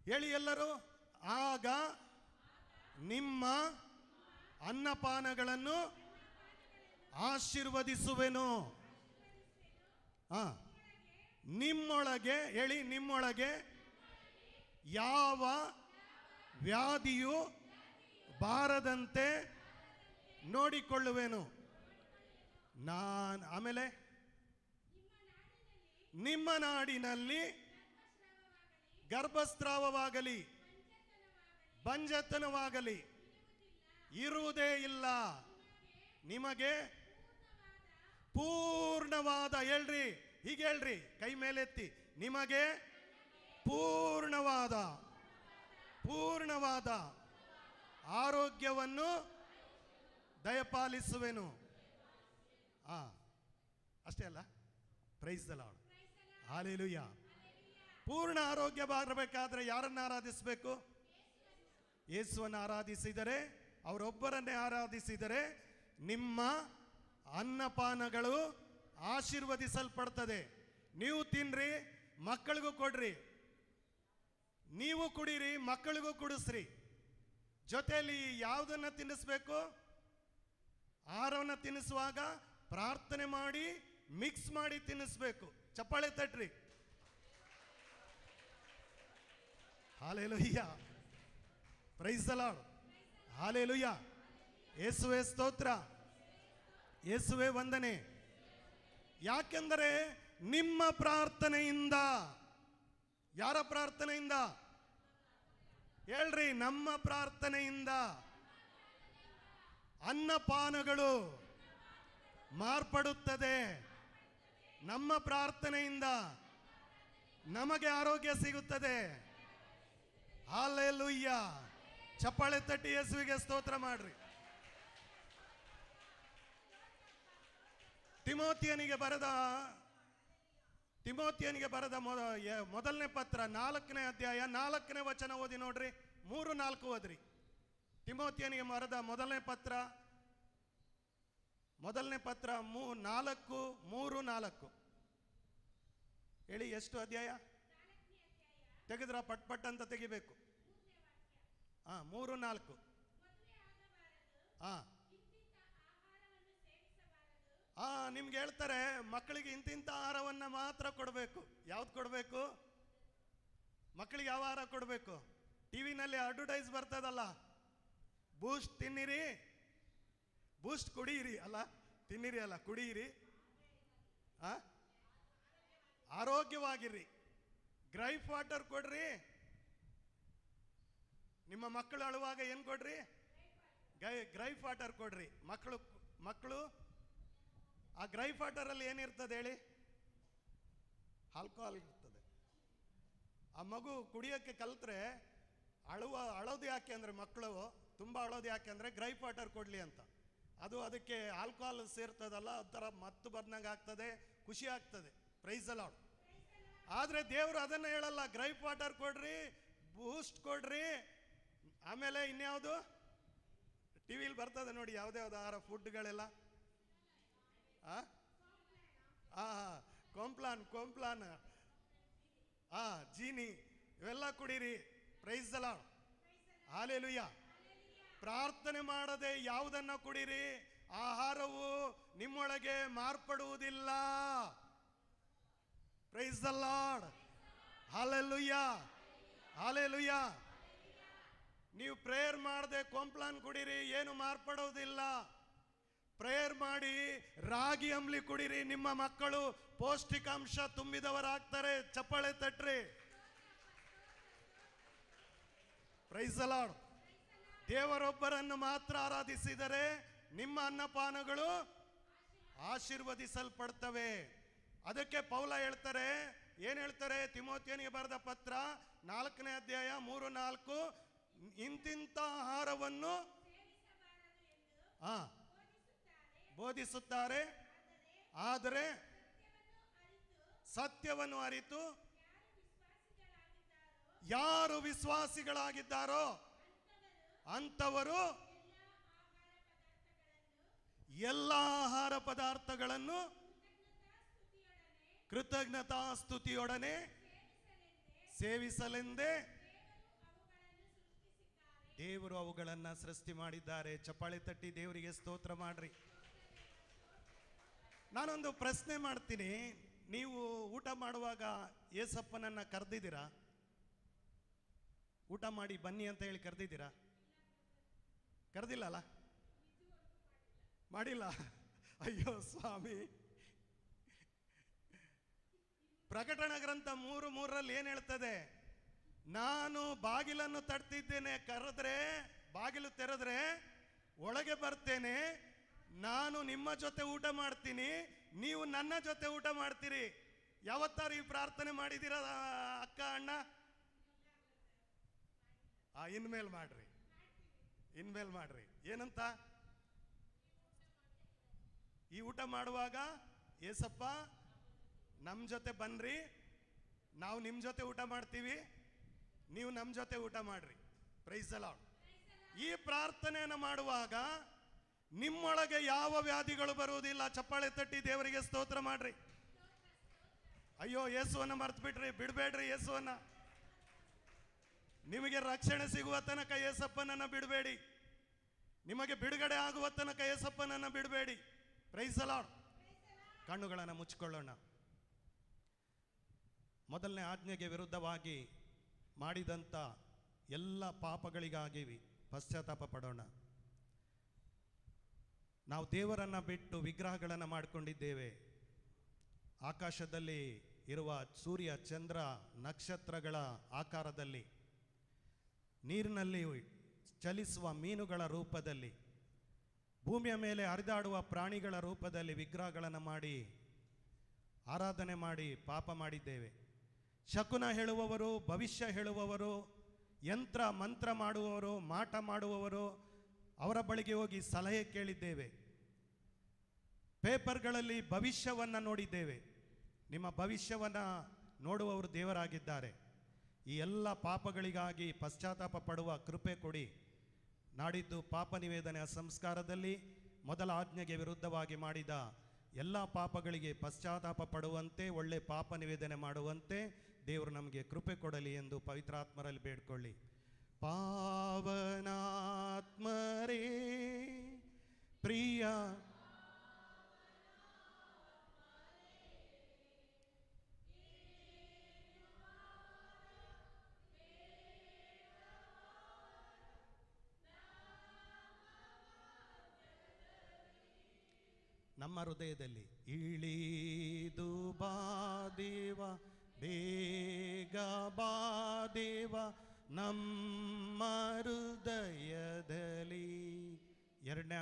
ಹೇಳಿ ಎಲ್ಲರೂ, ಆಗ ನಿಮ್ಮ ಅನ್ನಪಾನಗಳನ್ನು ಆಶೀರ್ವದಿಸುವೆನು. ನಿಮ್ಮೊಳಗೆ ಹೇಳಿ, ನಿಮ್ಮೊಳಗೆ ಯಾವ ವ್ಯಾಧಿಯು ಬಾರದಂತೆ ನೋಡಿಕೊಳ್ಳುವೆನು. ಆಮೇಲೆ ನಿಮ್ಮ ನಾಡಿನಲ್ಲಿ ಗರ್ಭಸ್ರಾವವಾಗಲಿ ಬಂಜತನವಾಗಲಿ ಇರುವುದೇ ಇಲ್ಲ. ನಿಮಗೆ ಪೂರ್ಣವಾದ, ಹೇಳ್ರಿ, ಹೀಗೆ ಹೇಳ್ರಿ, ಕೈ ಮೇಲೆತ್ತಿ, ನಿಮಗೆ ಪೂರ್ಣವಾದ ಆರೋಗ್ಯವನ್ನು ದಯಪಾಲಿಸುವೆನು. ಅಷ್ಟೇ ಅಲ್ಲ, ಪ್ರೈಸ್ ದ ಲಾರ್ಡ್, ಹಲ್ಲೆಲೂಯಾ. ಪೂರ್ಣ ಆರೋಗ್ಯ ಬರಬೇಕಾದ್ರೆ ಯಾರನ್ನು ಆರಾಧಿಸಬೇಕು? ಯೇಸುವನ್ನು ಆರಾಧಿಸಿದರೆ, ಅವರೊಬ್ಬರನ್ನೇ ಆರಾಧಿಸಿದರೆ ನಿಮ್ಮ ಅನ್ನಪಾನಗಳು ಆಶೀರ್ವದಿಸಲ್ಪಡ್ತದೆ. ನೀವು ತಿನ್ರಿ, ಮಕ್ಕಳಿಗೂ ಕೊಡ್ರಿ, ನೀವು ಕುಡೀರಿ, ಮಕ್ಕಳಿಗೂ ಕುಡಿಸ್ರಿ. ಜೊತೆಯಲ್ಲಿ ಯಾವುದನ್ನು ತಿನ್ನಿಸ್ಬೇಕು? ಆಹಾರವನ್ನು ತಿನ್ನಿಸುವಾಗ ಪ್ರಾರ್ಥನೆ ಮಾಡಿ ಮಿಕ್ಸ್ ಮಾಡಿ ತಿನ್ನಿಸ್ಬೇಕು. ಚಪ್ಪಾಳೆ ತಟ್ರಿ. Hallelujah, praise the Lord, hallelujah. ಯೇಸುವೇ ಸ್ತೋತ್ರ, ಯೇಸುವೇ ವಂದನೆ. ಯಾಕೆಂದರೆ ನಿಮ್ಮ ಪ್ರಾರ್ಥನೆಯಿಂದ, ಯಾರ ಪ್ರಾರ್ಥನೆಯಿಂದ? ಹೇಳ್ರಿ, ನಮ್ಮ ಪ್ರಾರ್ಥನೆಯಿಂದ ಅನ್ನಪಾನಗಳು ಮಾರ್ಪಡುತ್ತದೆ. ನಮ್ಮ ಪ್ರಾರ್ಥನೆಯಿಂದ ನಮಗೆ ಆರೋಗ್ಯ ಸಿಗುತ್ತದೆ. ಹಲ್ಲೆಲೂಯಾ. ಚಪ್ಪಾಳೆ ತಟ್ಟಿ ಯೇಸುವಿಗೆ ಸ್ತೋತ್ರ ಮಾಡ್ರಿ. ತಿಮೋತಿಯನಿಗೆ ಬರೆದ ಮೊದಲನೇ ಪತ್ರ 4ನೇ ಅಧ್ಯಾಯ 4ನೇ ವಚನ ಓದಿ ನೋಡ್ರಿ. 3-4 ಓದ್ರಿ. ತಿಮೋತಿಯನಿಗೆ ಬರೆದ ಮೊದಲನೇ ಪತ್ರ 4:3-4 ಹೇಳಿ. ಎಷ್ಟು ಅಧ್ಯಾಯ ತೆಗೆದ್ರ? ಪಟ್ ಅಂತ ತೆಗಿಬೇಕು. 3-4. ನಿಮ್ಗೆ ಹೇಳ್ತಾರೆ, ಮಕ್ಕಳಿಗೆ ಇಂತಿಂಥ ಆಹಾರವನ್ನ ಮಾತ್ರ ಕೊಡಬೇಕು. ಯಾವ್ದು ಕೊಡಬೇಕು? ಮಕ್ಕಳಿಗೆ ಯಾವ ಆಹಾರ ಕೊಡಬೇಕು? ಟಿವಿನಲ್ಲಿ ಅಡ್ವರ್ಟೈಸ್ ಬರ್ತದಲ್ಲ, ಬೂಸ್ಟ್ ತಿನ್ನಿರಿ, ಬೂಸ್ಟ್ ಕುಡಿಯಿರಿ, ಅಲ್ಲ ತಿನ್ನಿರಿ ಅಲ್ಲ ಕುಡಿಯಿರಿ, ಆರೋಗ್ಯವಾಗಿರ್ರಿ. ಗ್ರೈಪ್ ವಾಟರ್ ಕೊಡ್ರಿ. ನಿಮ್ಮ ಮಕ್ಕಳು ಅಳುವಾಗ ಏನು ಕೊಡ್ರಿ? ಗ್ರೈಪ್ ವಾಟರ್ ಕೊಡ್ರಿ. ಮಕ್ಕಳು ಆ ಗ್ರೈಪ್ ವಾಟರ್ ಅಲ್ಲಿ ಏನಿರ್ತದೆ ಹೇಳಿ? ಆಲ್ಕೋಹಾಲ್ ಇರ್ತದೆ. ಆ ಮಗು ಕುಡಿಯೋಕ್ಕೆ ಕಲ್ತ್ರೆ ಅಳೋದು ಯಾಕೆ ಅಂದರೆ, ಮಕ್ಕಳು ತುಂಬ ಅಳೋದು ಯಾಕೆ ಅಂದರೆ ಗ್ರೈಪ್ ವಾಟರ್ ಕೊಡಲಿ ಅಂತ. ಅದಕ್ಕೆ ಆಲ್ಕೋಹಾಲ್ ಸೇರ್ತದಲ್ಲ, ಒಂಥರ ಮತ್ತು ಬಂದಂಗೆ ಆಗ್ತದೆ, ಖುಷಿ ಆಗ್ತದೆ. Price the Lord. ಆದರೆ ದೇವರು ಅದನ್ನು ಹೇಳಲ್ಲ. ಗ್ರೈಪ್ ವಾಟರ್ ಕೊಡ್ರಿ, ಬೂಸ್ಟ್ ಕೊಡ್ರಿ, ಆಮೇಲೆ ಇನ್ಯಾವುದು ಟಿವಿಲಿ ಬರ್ತದೆ ನೋಡಿ, ಯಾವುದ್ಯಾವ್ದು ಆಹಾರ ಫುಡ್ಗಳೆಲ್ಲ, ಕಾಂಪ್ಲಾನ್, ಜೀನಿ, ಇವೆಲ್ಲ ಕುಡೀರಿ. Praise the Lord, hallelujah. ಪ್ರಾರ್ಥನೆ ಮಾಡದೆ ಯಾವುದನ್ನ ಕುಡೀರಿ, ಆಹಾರವು ನಿಮ್ಮೊಳಗೆ ಮಾರ್ಪಡುವುದಿಲ್ಲ. Praise the Lord, hallelujah, hallelujah. ನೀವು ಪ್ರೇಯರ್ ಮಾಡದೆ ಕಾಂಪ್ಲಾನ್ ಕುಡೀರಿ, ಏನು ಮಾರ್ಪಡೋದಿಲ್ಲ. ಪ್ರೇಯರ್ ಮಾಡಿ ರಾಗಿ ಅಂಬ್ಲಿ ಕುಡೀರಿ, ನಿಮ್ಮ ಮಕ್ಕಳು ಪೌಷ್ಟಿಕಾಂಶ ತುಂಬಿದವರಾಗ್ತಾರೆ. ಚಪ್ಪಾಳೆ ತಟ್ರಿ. Praise the Lord. ದೇವರೊಬ್ಬರನ್ನು ಮಾತ್ರ ಆರಾಧಿಸಿದರೆ ನಿಮ್ಮ ಅನ್ನಪಾನಗಳು ಆಶೀರ್ವದಿಸಲ್ಪಡ್ತವೆ. ಅದಕ್ಕೆ ಪೌಲ ಹೇಳ್ತಾರೆ, ಏನ್ ಹೇಳ್ತಾರೆ? ತಿಮೋತಿಯನಿಗೆ ಬರೆದ ಪತ್ರ 4ನೇ ಅಧ್ಯಾಯ 3-4, ಇಂತಿಂತ ಆಹಾರವನ್ನು ಬೋಧಿಸುತ್ತಾರೆ, ಆದರೆ ಸತ್ಯವನ್ನು ಅರಿತು ಯಾರು ವಿಶ್ವಾಸಿಗಳಾಗಿದ್ದಾರೋ ಅಂಥವರು ಎಲ್ಲ ಆಹಾರ ಪದಾರ್ಥಗಳನ್ನು ಕೃತಜ್ಞತಾ ಸ್ತುತಿಯೊಡನೆ ಸೇವಿಸಲೆಂದೇ ದೇವರು ಅವುಗಳನ್ನು ಸೃಷ್ಟಿ ಮಾಡಿದ್ದಾರೆ. ಚಪ್ಪಾಳೆ ತಟ್ಟಿ ದೇವರಿಗೆ ಸ್ತೋತ್ರ ಮಾಡ್ರಿ. ನಾನೊಂದು ಪ್ರಶ್ನೆ ಮಾಡ್ತೀನಿ. ನೀವು ಊಟ ಮಾಡುವಾಗ ಏಸಪ್ಪನನ್ನ ಕರೆದಿದ್ದೀರಾ? ಊಟ ಮಾಡಿ ಬನ್ನಿ ಅಂತ ಹೇಳಿ ಕರೆದಿದ್ದೀರಾ? ಕರೆದಿಲ್ಲಲ್ಲ? ಮಾಡಿಲ್ಲ? ಅಯ್ಯೋ ಸ್ವಾಮಿ. ಪ್ರಕಟಣ ಗ್ರಂಥ 3:3 ಏನ್ ಹೇಳ್ತದೆ? ನಾನು ಬಾಗಿಲನ್ನು ತಟ್ತಿದ್ದೇನೆ, ಕರೆದ್ರೆ ಬಾಗಿಲು ತೆರೆದ್ರೆ ಒಳಗೆ ಬರ್ತೇನೆ, ನಾನು ನಿಮ್ಮ ಜೊತೆ ಊಟ ಮಾಡ್ತೀನಿ, ನೀವು ನನ್ನ ಜೊತೆ ಊಟ ಮಾಡ್ತೀರಿ. ಯಾವತ್ತಾರು ಈ ಪ್ರಾರ್ಥನೆ ಮಾಡಿದ್ದೀರಾ ಅಕ್ಕ ಅಣ್ಣ? ಇನ್ಮೇಲೆ ಮಾಡ್ರಿ, ಇನ್ಮೇಲೆ ಮಾಡ್ರಿ. ಏನಂತ? ಈ ಊಟ ಮಾಡುವಾಗ ಏಸಪ್ಪ ನಮ್ಮ ಜೊತೆ ಬನ್ರಿ, ನಾವು ನಿಮ್ಮ ಜೊತೆ ಊಟ ಮಾಡ್ತೀವಿ, ನೀವು ನಮ್ಮ ಜೊತೆ ಊಟ ಮಾಡ್ರಿ. Praise the Lord. ಈ ಪ್ರಾರ್ಥನೆಯನ್ನು ಮಾಡುವಾಗ ನಿಮ್ಮೊಳಗೆ ಯಾವ ವ್ಯಾಧಿಗಳು ಬರುವುದಿಲ್ಲ. ಚಪ್ಪಾಳೆ ತಟ್ಟಿ ದೇವರಿಗೆ ಸ್ತೋತ್ರ ಮಾಡ್ರಿ. ಅಯ್ಯೋ ಯೇಸುವನ್ನ ಮರ್ತು ಬಿಡ್ರಿ, ಬಿಡಬೇಡ್ರಿ ಯೇಸುವನ್ನ. ನಿಮಗೆ ರಕ್ಷಣೆ ಸಿಗುವ ತನಕ ಯೇಸಪ್ಪನನ್ನ ಬಿಡಬೇಡಿ. ನಿಮಗೆ ಬಿಡುಗಡೆ ಆಗುವ ತನಕ ಯೇಸಪ್ಪನನ್ನ ಬಿಡಬೇಡಿ. Praise the Lord. ಕಣ್ಣುಗಳನ್ನು ಮುಚ್ಚಿಕೊಳ್ಳೋಣ. ಮೊದಲನೇ ಆಜ್ಞೆಗೆ ವಿರುದ್ಧವಾಗಿ ಮಾಡಿದಂಥ ಎಲ್ಲ ಪಾಪಗಳಿಗಾಗಿ ಪಶ್ಚಾತ್ತಾಪ ಪಡೋಣ. ನಾವು ದೇವರನ್ನು ಬಿಟ್ಟು ವಿಗ್ರಹಗಳನ್ನು ಮಾಡಿಕೊಂಡಿದ್ದೇವೆ. ಆಕಾಶದಲ್ಲಿ ಇರುವ ಸೂರ್ಯ ಚಂದ್ರ ನಕ್ಷತ್ರಗಳ ಆಕಾರದಲ್ಲಿ, ನೀರಿನಲ್ಲಿ ಚಲಿಸುವ ಮೀನುಗಳ ರೂಪದಲ್ಲಿ, ಭೂಮಿಯ ಮೇಲೆ ಹರಿದಾಡುವ ಪ್ರಾಣಿಗಳ ರೂಪದಲ್ಲಿ ವಿಗ್ರಹಗಳನ್ನು ಮಾಡಿ ಆರಾಧನೆ ಮಾಡಿ ಪಾಪ ಮಾಡಿದ್ದೇವೆ. ಶಕುನ ಹೇಳುವವರು, ಭವಿಷ್ಯ ಹೇಳುವವರು, ಯಂತ್ರ ಮಂತ್ರ ಮಾಡುವವರು, ಮಾಟ ಮಾಡುವವರು, ಅವರ ಬಳಿಗೆ ಹೋಗಿ ಸಲಹೆ ಕೇಳಿದ್ದೇವೆ. ಪೇಪರ್ಗಳಲ್ಲಿ ಭವಿಷ್ಯವನ್ನು ನೋಡಿದ್ದೇವೆ. ನಿಮ್ಮ ಭವಿಷ್ಯವನ್ನು ನೋಡುವವರು ದೇವರಾಗಿದ್ದಾರೆ. ಈ ಎಲ್ಲ ಪಾಪಗಳಿಗಾಗಿ ಪಶ್ಚಾತ್ತಾಪ ಪಡುವ ಕೃಪೆ ಕೊಡಿ. ನಾಡಿದ್ದು ಪಾಪ ನಿವೇದನೆಯ ಸಂಸ್ಕಾರದಲ್ಲಿ ಮೊದಲ ಆಜ್ಞೆಗೆ ವಿರುದ್ಧವಾಗಿ ಮಾಡಿದ ಎಲ್ಲ ಪಾಪಗಳಿಗೆ ಪಶ್ಚಾತ್ತಾಪ ಪಡುವಂತೆ, ಒಳ್ಳೆ ಪಾಪ ನಿವೇದನೆ ಮಾಡುವಂತೆ ದೇವರು ನಮಗೆ ಕೃಪೆ ಕೊಡಲಿ ಎಂದು ಪವಿತ್ರಾತ್ಮರಲ್ಲಿ ಬೇಡ್ಕೊಳ್ಳಿ. ಪಾವನಾತ್ಮರೇ ಪ್ರಿಯ ನಮ್ಮ ಹೃದಯದಲ್ಲಿ ಇಳಿದು ಬಾದೇವ, ಬೇಗ ಬಾದೇವ ನಮ್ಮ ಹೃದಯದಲ್ಲಿ. ಎರಡನೇ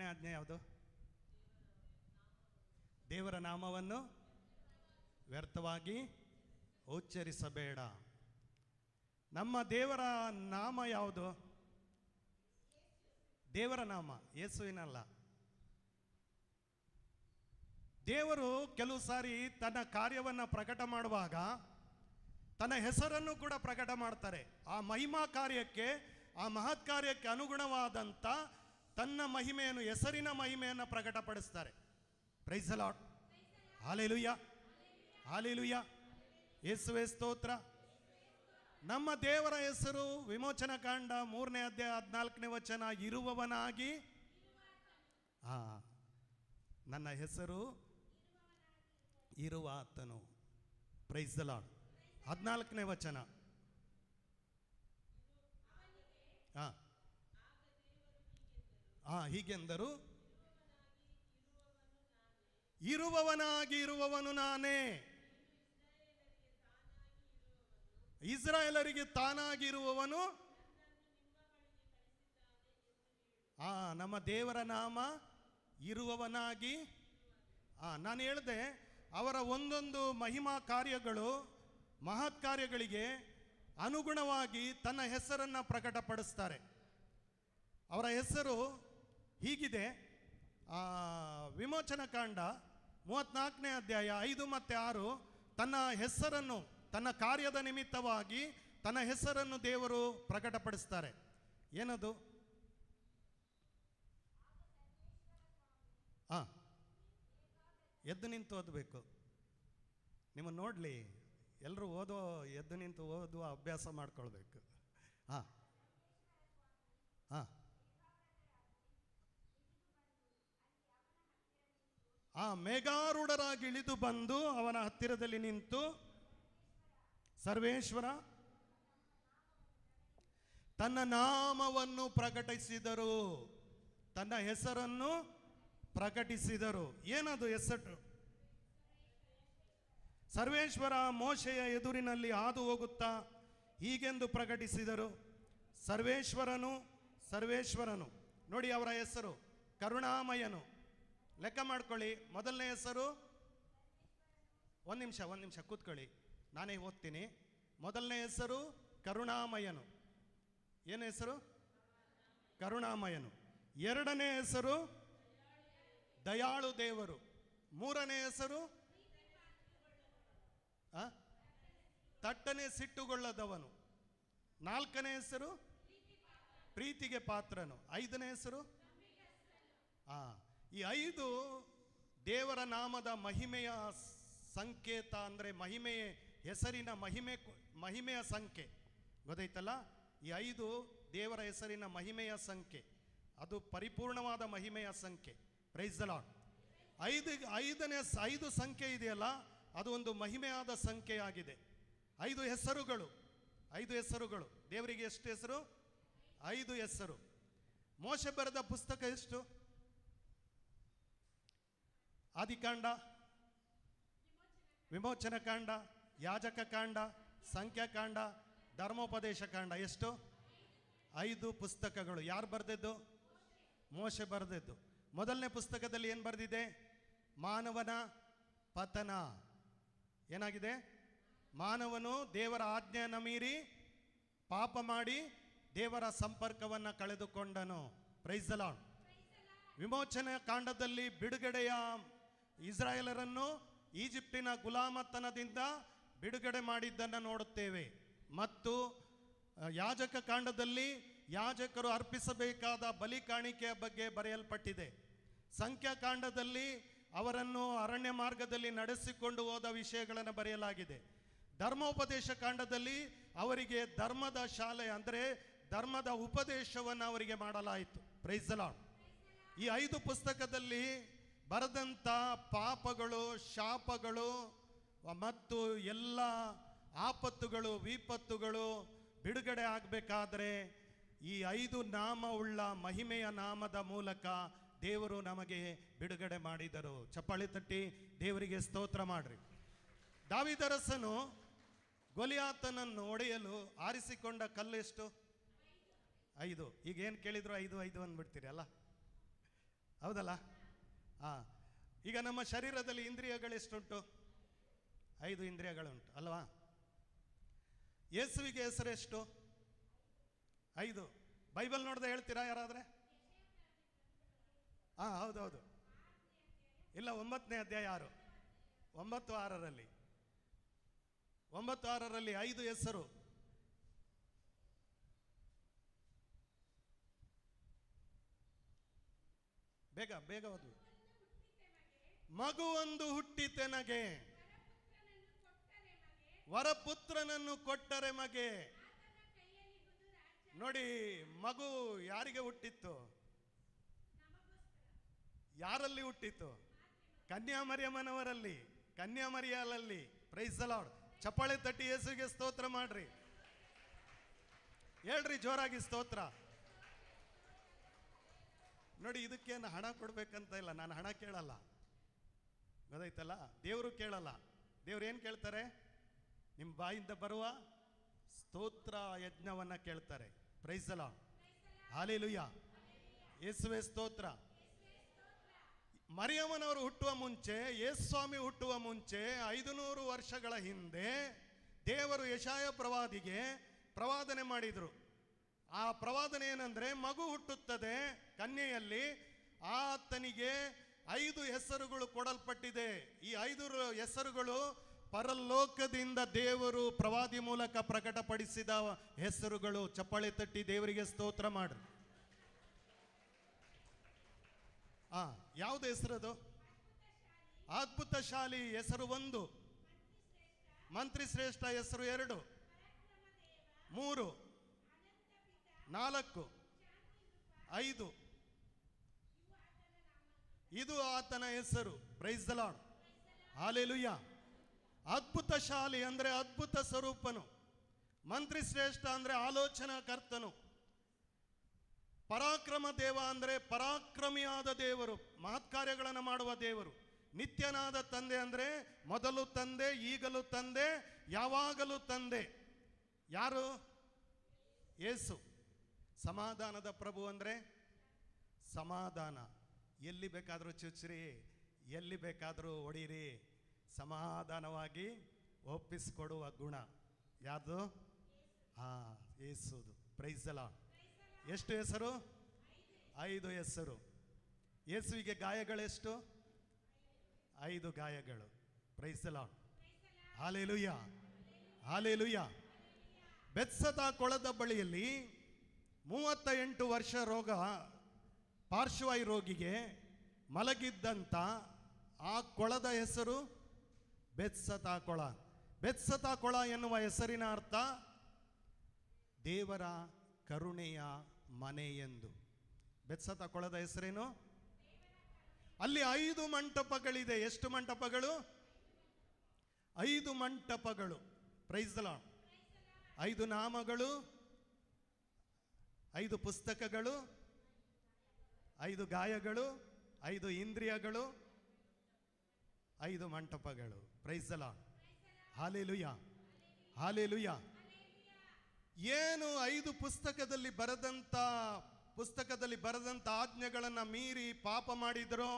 ಆಜ್ಞೆ ಯಾವುದು? ದೇವರ ನಾಮವನ್ನು ವ್ಯರ್ಥವಾಗಿ ಉಚ್ಚರಿಸಬೇಡ. ನಮ್ಮ ದೇವರ ನಾಮ ಯಾವುದು? ದೇವರ ನಾಮ, ಯೇಸುವಿನಲ್ಲ. ದೇವರು ಕೆಲವು ಸಾರಿ ತನ್ನ ಕಾರ್ಯವನ್ನು ಪ್ರಕಟ ಮಾಡುವಾಗ ತನ್ನ ಹೆಸರನ್ನು ಕೂಡ ಪ್ರಕಟ ಮಾಡ್ತಾರೆ. ಆ ಮಹಿಮಾ ಕಾರ್ಯಕ್ಕೆ, ಆ ಮಹತ್ ಕಾರ್ಯಕ್ಕೆ ಅನುಗುಣವಾದಂಥ ತನ್ನ ಮಹಿಮೆಯನ್ನು, ಹೆಸರಿನ ಮಹಿಮೆಯನ್ನು ಪ್ರಕಟಪಡಿಸ್ತಾರೆ. Praise the lord. Hallelujah, hallelujah. ಯೇಸುವೇ ಸ್ತೋತ್ರ. ನಮ್ಮ ದೇವರ ಹೆಸರು ವಿಮೋಚನ ಕಾಂಡ 3ನೇ ಅಧ್ಯಾಯ 14ನೇ ವಚನ, ಇರುವವನಾಗಿ. ನನ್ನ ಹೆಸರು ಇರುವ ಆತನು. Price the lord. 14ನೇ ವಚನ. ಹೀಗೆಂದರು, ಇರುವವನಾಗಿ ಇರುವವನು ನಾನೇ. ಇಸ್ರಾಯೇಲರಿಗೆ ತಾನಾಗಿರುವವನು. ನಮ್ಮ ದೇವರ ನಾಮ ಇರುವವನಾಗಿ. ನಾನು ಹೇಳಿದೆ, ಅವರ ಒಂದೊಂದು ಮಹಿಮಾ ಕಾರ್ಯಗಳು, ಮಹತ್ ಕಾರ್ಯಗಳಿಗೆ ಅನುಗುಣವಾಗಿ ತನ್ನ ಹೆಸರನ್ನು ಪ್ರಕಟಪಡಿಸ್ತಾರೆ. ಅವರ ಹೆಸರು ಹೀಗಿದೆ. ವಿಮೋಚನ ಕಾಂಡ 34ನೇ ಅಧ್ಯಾಯ 5 ಮತ್ತು 6. ತನ್ನ ಹೆಸರನ್ನು, ತನ್ನ ಕಾರ್ಯದ ನಿಮಿತ್ತವಾಗಿ ತನ್ನ ಹೆಸರನ್ನು ದೇವರು ಪ್ರಕಟಪಡಿಸ್ತಾರೆ. ಏನದು? ಎದ್ದು ನಿಂತು ಓದಬೇಕು. ನಿಮ್ಮನ್ನು ನೋಡಲಿ, ಎಲ್ಲರೂ ಎದ್ದು ನಿಂತು ಓದುವ ಅಭ್ಯಾಸ ಮಾಡ್ಕೊಳ್ಬೇಕು. ಹಾಂ ಹಾಂ ಮೇಘಾರೂಢರಾಗಿ ಇಳಿದು ಬಂದು ಅವನ ಹತ್ತಿರದಲ್ಲಿ ನಿಂತು ಸರ್ವೇಶ್ವರ ತನ್ನ ನಾಮವನ್ನು ಪ್ರಕಟಿಸಿದರು, ತನ್ನ ಹೆಸರನ್ನು ಪ್ರಕಟಿಸಿದರು. ಏನದು ಹೆಸರು? ಸರ್ವೇಶ್ವರ ಮೋಶೆಯ ಎದುರಿನಲ್ಲಿ ಹಾದು ಹೋಗುತ್ತಾ ಹೀಗೆಂದು ಪ್ರಕಟಿಸಿದರು, ಸರ್ವೇಶ್ವರನು ಸರ್ವೇಶ್ವರನು. ನೋಡಿ ಅವರ ಹೆಸರು ಕರುಣಾಮಯನು. ಲೆಕ್ಕ ಮಾಡ್ಕೊಳ್ಳಿ. ಮೊದಲನೇ ಹೆಸರು, ಒಂದು ನಿಮಿಷ ಕೂತ್ಕೊಳ್ಳಿ, ನಾನೇ ಓದ್ತೀನಿ. ಮೊದಲನೇ ಹೆಸರು ಕರುಣಾಮಯನು. ಏನು ಹೆಸರು? ಕರುಣಾಮಯನು. ಎರಡನೇ ಹೆಸರು ದಯಾಳು ದೇವರು. ಮೂರನೇ ಹೆಸರು ತಟ್ಟನೆ ಸಿಟ್ಟುಗೊಳ್ಳದವನು. ನಾಲ್ಕನೇ ಹೆಸರು ಪ್ರೀತಿಗೆ ಪಾತ್ರನು. ಐದನೇ ಹೆಸರು ಈ 5 ದೇವರ ನಾಮದ ಮಹಿಮೆಯ ಸಂಕೇತ, ಅಂದರೆ ಹೆಸರಿನ ಮಹಿಮೆಯ ಸಂಖ್ಯೆ. ಗೊತ್ತಾಯ್ತಲ್ಲ? ಈ 5 ದೇವರ ಹೆಸರಿನ ಮಹಿಮೆಯ ಸಂಖ್ಯೆ, ಅದು ಪರಿಪೂರ್ಣವಾದ ಮಹಿಮೆಯ ಸಂಖ್ಯೆ. Price the Lord. 5 ಸಂಖ್ಯೆ ಇದೆಯಲ್ಲ, ಅದು ಒಂದು ಮಹಿಮೆಯಾದ ಸಂಖ್ಯೆಯಾಗಿದೆ. 5 ಹೆಸರುಗಳು. ದೇವರಿಗೆ ಎಷ್ಟು ಹೆಸರು? 5 ಹೆಸರು. ಮೋಶೆ ಬರೆದ ಪುಸ್ತಕ ಎಷ್ಟು? ಆದಿಕಾಂಡ, ವಿಮೋಚನ ಕಾಂಡ, ಯಾಜಕ ಕಾಂಡ, ಸಂಖ್ಯಾಕಾಂಡ, ಧರ್ಮೋಪದೇಶ ಕಾಂಡ. ಎಷ್ಟು? 5 ಪುಸ್ತಕಗಳು. ಯಾರು ಬರೆದಿದ್ದು? ಮೋಶೆ ಬರೆದಿದ್ದು. ಮೊದಲನೇ ಪುಸ್ತಕದಲ್ಲಿ ಏನು ಬರೆದಿದೆ? ಮಾನವನ ಪತನ. ಏನಾಗಿದೆ? ಮಾನವನು ದೇವರ ಆಜ್ಞೆಯನ್ನು ಮೀರಿ ಪಾಪ ಮಾಡಿ ದೇವರ ಸಂಪರ್ಕವನ್ನು ಕಳೆದುಕೊಂಡನು. Price the lord. ವಿಮೋಚನೆ ಕಾಂಡದಲ್ಲಿ ಬಿಡುಗಡೆಯ ಇಸ್ರಾಯೇಲರನ್ನು ಈಜಿಪ್ಟಿನ ಗುಲಾಮತನದಿಂದ ಬಿಡುಗಡೆ ಮಾಡಿದ್ದನ್ನು ನೋಡುತ್ತೇವೆ. ಮತ್ತು ಯಾಜಕ ಕಾಂಡದಲ್ಲಿ ಯಾಜಕರು ಅರ್ಪಿಸಬೇಕಾದ ಬಲಿ ಕಾಣಿಕೆಯ ಬಗ್ಗೆ ಬರೆಯಲ್ಪಟ್ಟಿದೆ. ಸಂಖ್ಯಾಕಾಂಡದಲ್ಲಿ ಅವರನ್ನು ಅರಣ್ಯ ಮಾರ್ಗದಲ್ಲಿ ನಡೆಸಿಕೊಂಡು ಹೋದ ವಿಷಯಗಳನ್ನು ಬರೆಯಲಾಗಿದೆ. ಧರ್ಮೋಪದೇಶ ಕಾಂಡದಲ್ಲಿ ಅವರಿಗೆ ಧರ್ಮದ ಶಾಲೆ, ಅಂದರೆ ಧರ್ಮದ ಉಪದೇಶವನ್ನು ಅವರಿಗೆ ಮಾಡಲಾಯಿತು. Price the lord. ಈ 5 ಪುಸ್ತಕದಲ್ಲಿ ಬರೆದಂಥ ಪಾಪಗಳು, ಶಾಪಗಳು ಮತ್ತು ಎಲ್ಲ ಆಪತ್ತುಗಳು, ವಿಪತ್ತುಗಳು ಬಿಡುಗಡೆ ಆಗಬೇಕಾದ್ರೆ ಈ 5 ನಾಮವುಳ್ಳ ಮಹಿಮೆಯ ನಾಮದ ಮೂಲಕ ದೇವರು ನಮಗೆ ಬಿಡುಗಡೆ ಮಾಡಿದರು. ಚಪ್ಪಾಳಿ ತಟ್ಟಿ ದೇವರಿಗೆ ಸ್ತೋತ್ರ ಮಾಡ್ರಿ. ದಾವೀದರಸನು ಗೊಲಿಯಾತನನ್ನು ಹೊಡೆಯಲು ಆರಿಸಿಕೊಂಡ ಕಲ್ಲು ಎಷ್ಟು? 5. ಈಗ ಏನು ಕೇಳಿದ್ರು 5 ಅಂದ್ಬಿಡ್ತೀರಿ ಅಲ್ಲ? ಹೌದಲ್ಲ? ಈಗ ನಮ್ಮ ಶರೀರದಲ್ಲಿ ಇಂದ್ರಿಯಗಳೆಷ್ಟುಂಟು? 5 ಇಂದ್ರಿಯಗಳುಂಟು ಅಲ್ವಾ? ಯೇಸುವಿಗೆ ಹೆಸರೆಷ್ಟು? 5. ಬೈಬಲ್ ನೋಡ್ದೆ ಹೇಳ್ತೀರಾ ಯಾರಾದ್ರೆ? ಹೌದೌದು. ಇಲ್ಲ, 9ನೇ ಅಧ್ಯಾಯ 6, 9:6ರಲ್ಲಿ 5 ಹೆಸರು. ಬೇಗ ಓದು. ಮಗುವೊಂದು ಹುಟ್ಟಿತೆನಗೆ, ವರಪುತ್ರನನ್ನು ಕೊಟ್ಟರೆ ಮಗೆ. ನೋಡಿ, ಮಗು ಯಾರಿಗೆ ಹುಟ್ಟಿತ್ತು? ಯಾರಲ್ಲಿ ಹುಟ್ಟಿತ್ತು? ಕನ್ಯಾಮರಿಯಮ್ಮನವರಲ್ಲಿ, ಕನ್ಯಾಮರಿಯಲಲ್ಲಿ. Praise the Lord. ಚಪ್ಪಾಳೆ ತಟ್ಟಿ ಯೇಸುವಿಗೆ ಸ್ತೋತ್ರ ಮಾಡ್ರಿ. ಹೇಳ್ರಿ ಜೋರಾಗಿ ಸ್ತೋತ್ರ. ನೋಡಿ, ಇದಕ್ಕೇನು ಹಣ ಕೊಡ್ಬೇಕಂತ ಇಲ್ಲ, ನಾನು ಹಣ ಕೇಳಲ್ಲ. ಗೊತ್ತಾಯ್ತಲ್ಲ? ದೇವರು ಕೇಳಲ್ಲ. ದೇವ್ರು ಏನು ಕೇಳ್ತಾರೆ? ನಿಮ್ಮ ಬಾಯಿಂದ ಬರುವ ಸ್ತೋತ್ರ ಯಜ್ಞವನ್ನ ಕೇಳ್ತಾರೆ. Price the Lord. ಹಲ್ಲೆಲೂಯಾ. ಯೇಸುವೇ ಸ್ತೋತ್ರ. ಮರಿಯಮ್ಮನವರು ಹುಟ್ಟುವ ಮುಂಚೆ, ಯೇಸುಸ್ವಾಮಿ ಹುಟ್ಟುವ ಮುಂಚೆ 500 ವರ್ಷಗಳ ಹಿಂದೆ ದೇವರು ಯೆಶಾಯ ಪ್ರವಾದಿಗೆ ಪ್ರವಾದನೆ ಮಾಡಿದರು. ಆ ಪ್ರವಾದನೆ ಏನಂದ್ರೆ, ಮಗು ಹುಟ್ಟುತ್ತದೆ ಕನ್ಯೆಯಲ್ಲಿ, ಆತನಿಗೆ 5 ಹೆಸರುಗಳು ಕೊಡಲ್ಪಟ್ಟಿದೆ. ಈ 5 ಹೆಸರುಗಳು ಪರಲೋಕದಿಂದ ದೇವರು ಪ್ರವಾದಿ ಮೂಲಕ ಪ್ರಕಟಪಡಿಸಿದ ಹೆಸರುಗಳು. ಚಪ್ಪಾಳೆ ತಟ್ಟಿ ದೇವರಿಗೆ ಸ್ತೋತ್ರ ಮಾಡ್ರಿ. ಯಾವ್ದು ಹೆಸರದು? ಅದ್ಭುತಶಾಲಿ ಹೆಸರು 1, ಮಂತ್ರಿ ಶ್ರೇಷ್ಠ ಹೆಸರು 2, 3, 4, 5. ಇದು ಆತನ ಹೆಸರು. Praise the Lord, hallelujah. ಅದ್ಭುತಶಾಲಿ ಅಂದ್ರೆ ಅದ್ಭುತ ಸ್ವರೂಪನು. ಮಂತ್ರಿ ಶ್ರೇಷ್ಠ ಅಂದ್ರೆ ಆಲೋಚನಾ ಕರ್ತನು. ಪರಾಕ್ರಮ ದೇವ ಅಂದ್ರೆ ಪರಾಕ್ರಮಿಯಾದ ದೇವರು, ಮಹತ್ಕಾರ್ಯಗಳನ್ನು ಮಾಡುವ ದೇವರು. ನಿತ್ಯನಾದ ತಂದೆ ಅಂದ್ರೆ ಮೊದಲು ತಂದೆ, ಈಗಲೂ ತಂದೆ, ಯಾವಾಗಲೂ ತಂದೆ. ಯಾರು? ಯೇಸು. ಸಮಾಧಾನದ ಪ್ರಭು ಅಂದ್ರೆ ಸಮಾಧಾನ. ಎಲ್ಲಿ ಬೇಕಾದರೂ ಚುಚ್ಚ್ರಿ, ಎಲ್ಲಿ ಬೇಕಾದರೂ ಹೊಡೀರಿ, ಸಮಾಧಾನವಾಗಿ ಒಪ್ಪಿಸಿಕೊಡುವ ಗುಣ ಯಾವುದು? ಯೇಸುದು. Praise the Lord. ಎಷ್ಟು ಹೆಸರು? 5 ಹೆಸರು. ಯೇಸುವಿಗೆ ಗಾಯಗಳೆಷ್ಟು? 5 ಗಾಯಗಳು. Praise the Lord, hallelujah, hallelujah. Bethesda ಕೊಳದ ಬಳಿಯಲ್ಲಿ 38 ವರ್ಷ ರೋಗ ಪಾರ್ಶ್ವವಾಯು ರೋಗಿಗೆ ಮಲಗಿದ್ದಂಥ ಆ ಕೊಳದ ಹೆಸರು ಬೆತ್ಸದ ಕೊಳ. ಬೆತ್ಸದ ಕೊಳ ಎನ್ನುವ ಹೆಸರಿನ ಅರ್ಥ ದೇವರ ಕರುಣೆಯ ಮನೆ ಎಂದು. ಬೆತ್ಸದ ಕೊಳದ ಹೆಸರೇನು? ಅಲ್ಲಿ 5 ಮಂಟಪಗಳಿದೆ. ಎಷ್ಟು ಮಂಟಪಗಳು? 5 ಮಂಟಪಗಳು. Praise the Lord. 5 ನಾಮಗಳು, 5 ಪುಸ್ತಕಗಳು, 5 ಗಾಯಗಳು, 5 ಇಂದ್ರಿಯಗಳು, 5 ಮಂಟಪಗಳು. Praise the Lord, hallelujah, hallelujah. ಏನು 5 ಪುಸ್ತಕದಲ್ಲಿ ಬರೆದಂತ ಆಜ್ಞೆಗಳನ್ನು ಮೀರಿ ಪಾಪ ಮಾಡಿದರೋ,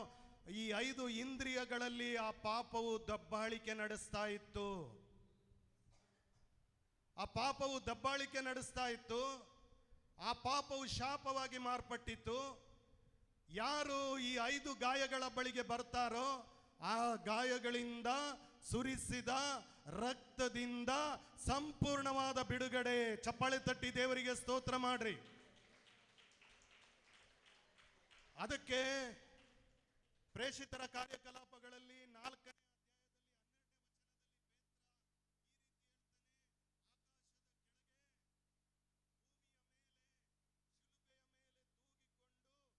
ಈ 5 ಇಂದ್ರಿಯಗಳಲ್ಲಿ ಆ ಪಾಪವು ದಬ್ಬಾಳಿಕೆ ನಡೆಸ್ತಾ ಇತ್ತು. ಆ ಪಾಪವು ದಬ್ಬಾಳಿಕೆ ನಡೆಸ್ತಾ ಇತ್ತು. ಆ ಪಾಪವು ಶಾಪವಾಗಿ ಮಾರ್ಪಟ್ಟಿತ್ತು. ಯಾರು ಈ 5 ಗಾಯಗಳ ಬಳಿಗೆ ಬರ್ತಾರೋ ಆ ಗಾಯಗಳಿಂದ ಸುರಿಸಿದ ರಕ್ತದಿಂದ ಸಂಪೂರ್ಣವಾದ ಬಿಡುಗಡೆ. ಚಪ್ಪಾಳೆ ತಟ್ಟಿ ದೇವರಿಗೆ ಸ್ತೋತ್ರ ಮಾಡ್ರಿ. ಅದಕ್ಕೆ ಪ್ರೇಷಿತರ ಕಾರ್ಯಕಲಾಪಗಳಲ್ಲಿ 4ನೇ ಆಶೀರ್ವಾದ ಮಾಡುವ ನಾಮ, ಎಲ್ಲರಿಗೆ ಸೌಖ್ಯ ಕೊಡುವ ನಾಮ, ಅದು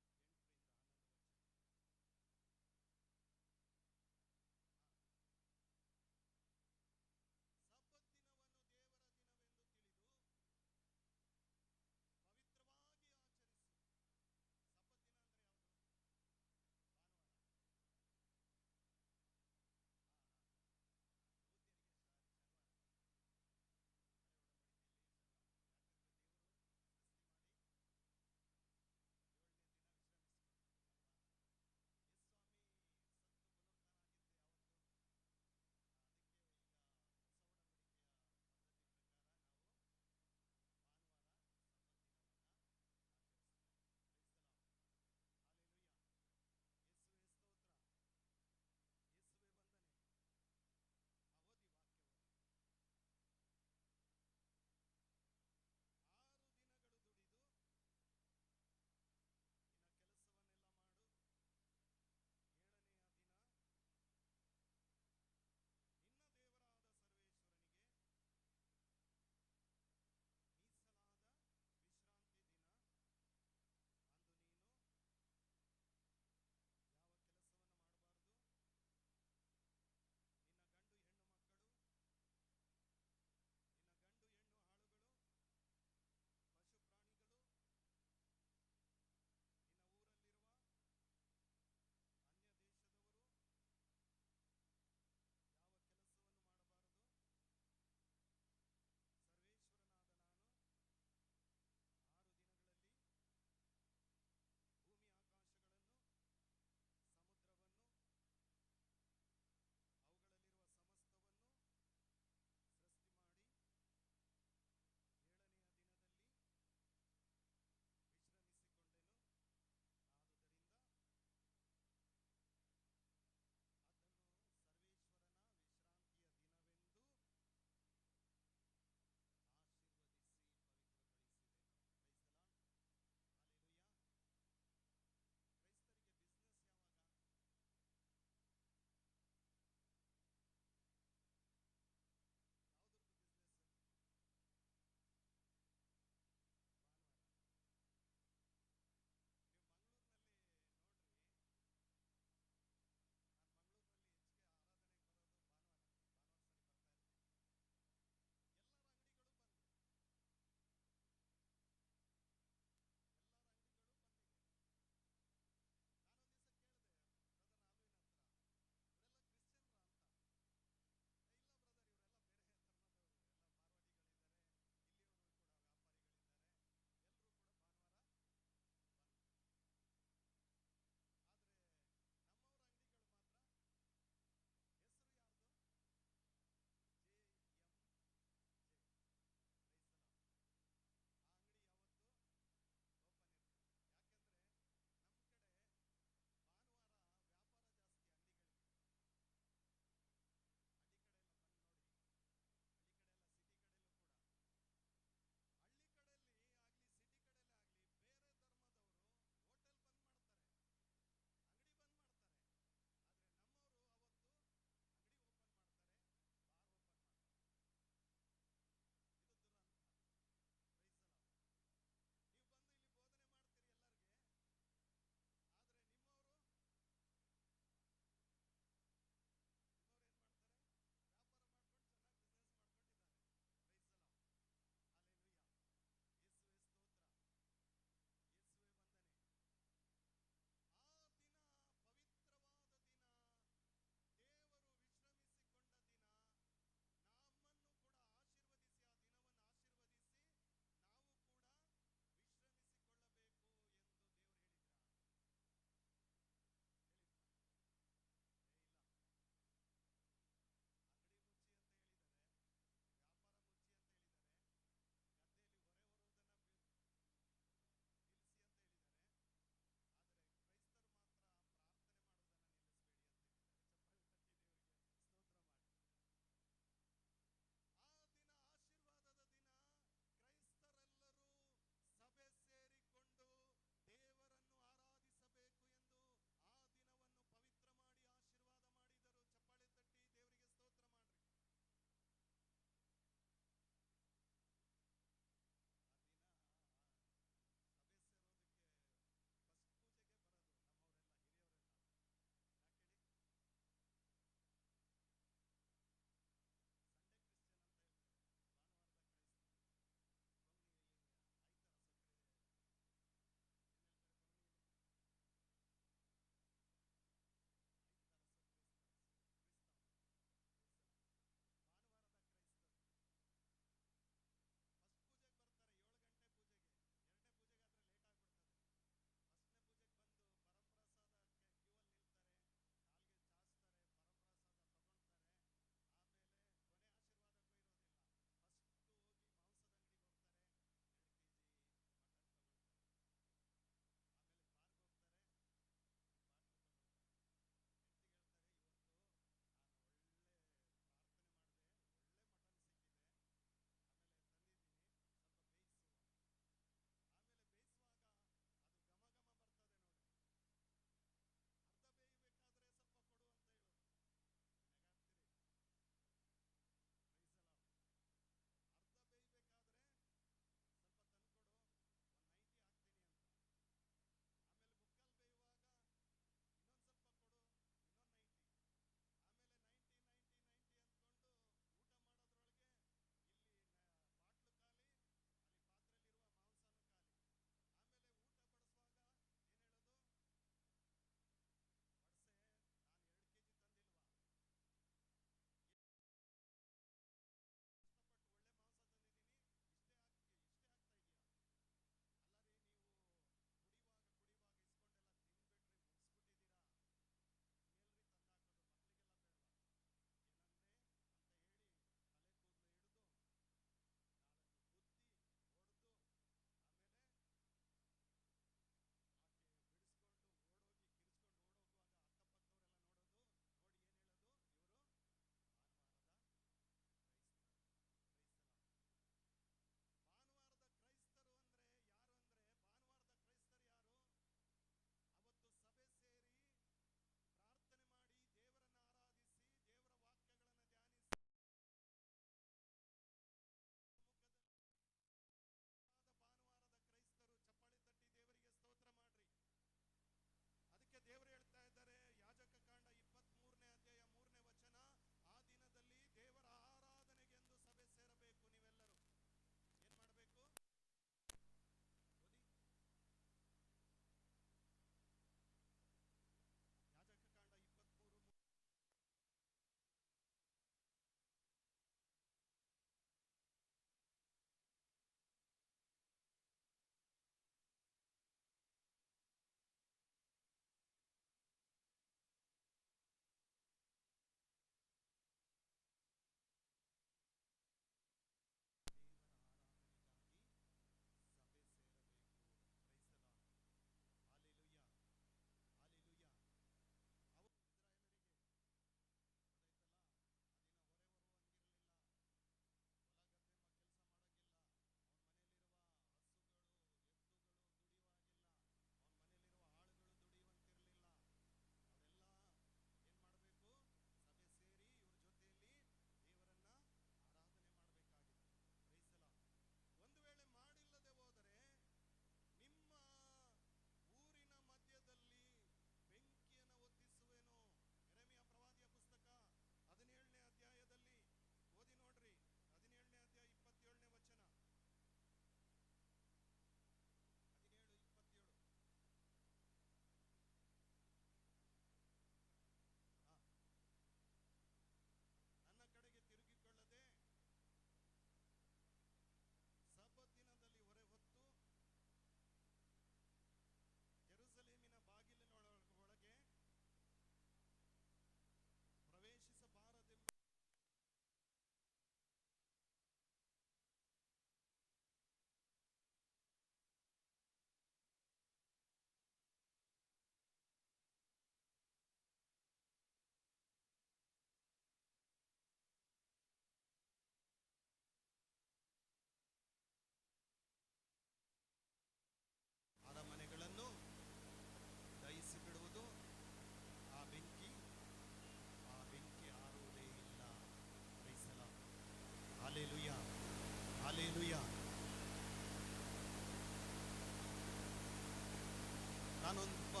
ನಾನೊಂದು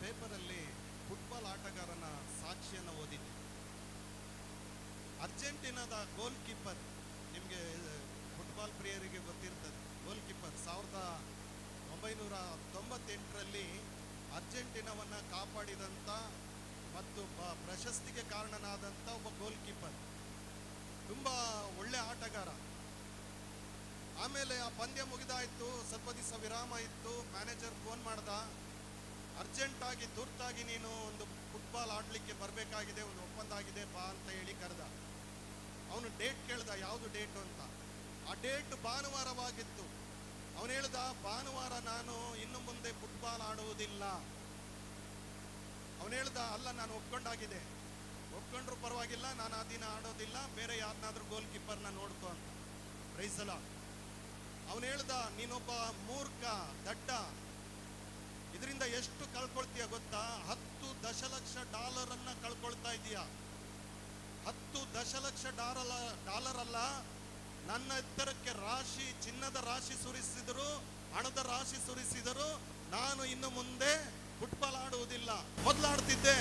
ಪೇಪರಲ್ಲಿ ಫುಟ್ಬಾಲ್ ಆಟಗಾರನ ಸಾಕ್ಷಿಯನ್ನು ಓದಿದ್ದೆ. ಅರ್ಜೆಂಟೀನಾದ ಗೋಲ್ ಕೀಪರ್, ನಿಮಗೆ ಫುಟ್ಬಾಲ್ ಪ್ರಿಯರಿಗೆ ಗೊತ್ತಿರ್ತದೆ, ಗೋಲ್ ಕೀಪರ್ 1998ರಲ್ಲಿ ಅರ್ಜೆಂಟೀನಾವನ್ನ ಕಾಪಾಡಿದಂಥ ಮತ್ತು ಪ್ರಶಸ್ತಿಗೆ ಕಾರಣನಾದಂಥ ಒಬ್ಬ ಗೋಲ್ ಕೀಪರ್, ತುಂಬ ಒಳ್ಳೆ ಆಟಗಾರ. ಆಮೇಲೆ ಆ ಪಂದ್ಯ ಮುಗಿದಾಯ್ತು, ಸ್ವಲ್ಪ ದಿವಸ ವಿರಾಮ ಇತ್ತು. ಮ್ಯಾನೇಜರ್ ಫೋನ್ ಮಾಡ್ದ, ಅರ್ಜೆಂಟಾಗಿ ತುರ್ತಾಗಿ ನೀನು ಒಂದು ಫುಟ್ಬಾಲ್ ಆಡಲಿಕ್ಕೆ ಬರಬೇಕಾಗಿದೆ, ಒಂದು ಒಪ್ಪಂದ ಆಗಿದೆ ಬಾ ಅಂತ ಹೇಳಿ ಕರೆದ. ಅವನು ಡೇಟ್ ಕೇಳ್ದ, ಯಾವುದು ಡೇಟು ಅಂತ. ಆ ಡೇಟ್ ಭಾನುವಾರವಾಗಿತ್ತು. ಅವನು ಹೇಳ್ದ, ಭಾನುವಾರ ನಾನು ಇನ್ನು ಮುಂದೆ ಫುಟ್ಬಾಲ್ ಆಡುವುದಿಲ್ಲ. ಅವನು ಹೇಳ್ದ, ಅಲ್ಲ ನಾನು ಒಪ್ಕೊಂಡಾಗಿದೆ, ಒಪ್ಕೊಂಡ್ರು ಪರವಾಗಿಲ್ಲ, ನಾನು ಆ ದಿನ ಆಡೋದಿಲ್ಲ, ಬೇರೆ ಯಾರನ್ನಾದ್ರೂ ಗೋಲ್ ಕೀಪರ್ನ ನೋಡ್ಕೊ ಅಂತ. ಪ್ರೈಸ್ ಅಲ್ಲ. ಅವನು ಹೇಳ್ದ, ನೀನೊಬ್ಬ ಮೂರ್ಖ ದಡ್ಡ, ಇದರಿಂದ ಎಷ್ಟು ಕಳ್ಕೊಳ್ತೀಯ ಗೊತ್ತಾ? $10 ದಶಲಕ್ಷ ಕಳ್ಕೊಳ್ತಾ ಇದೀಯ. $10 ದಶಲಕ್ಷ ಅಲ್ಲ, ನನ್ನ ಎತ್ತರಕ್ಕೆ ರಾಶಿ, ಚಿನ್ನದ ರಾಶಿ ಸುರಿಸಿದರು, ಹಣದ ರಾಶಿ ಸುರಿಸಿದರು, ನಾನು ಇನ್ನು ಮುಂದೆ ಫುಟ್ಬಾಲ್ ಆಡುವುದಿಲ್ಲ. ಮೊದಲು ಆಡ್ತಿದ್ದೆ,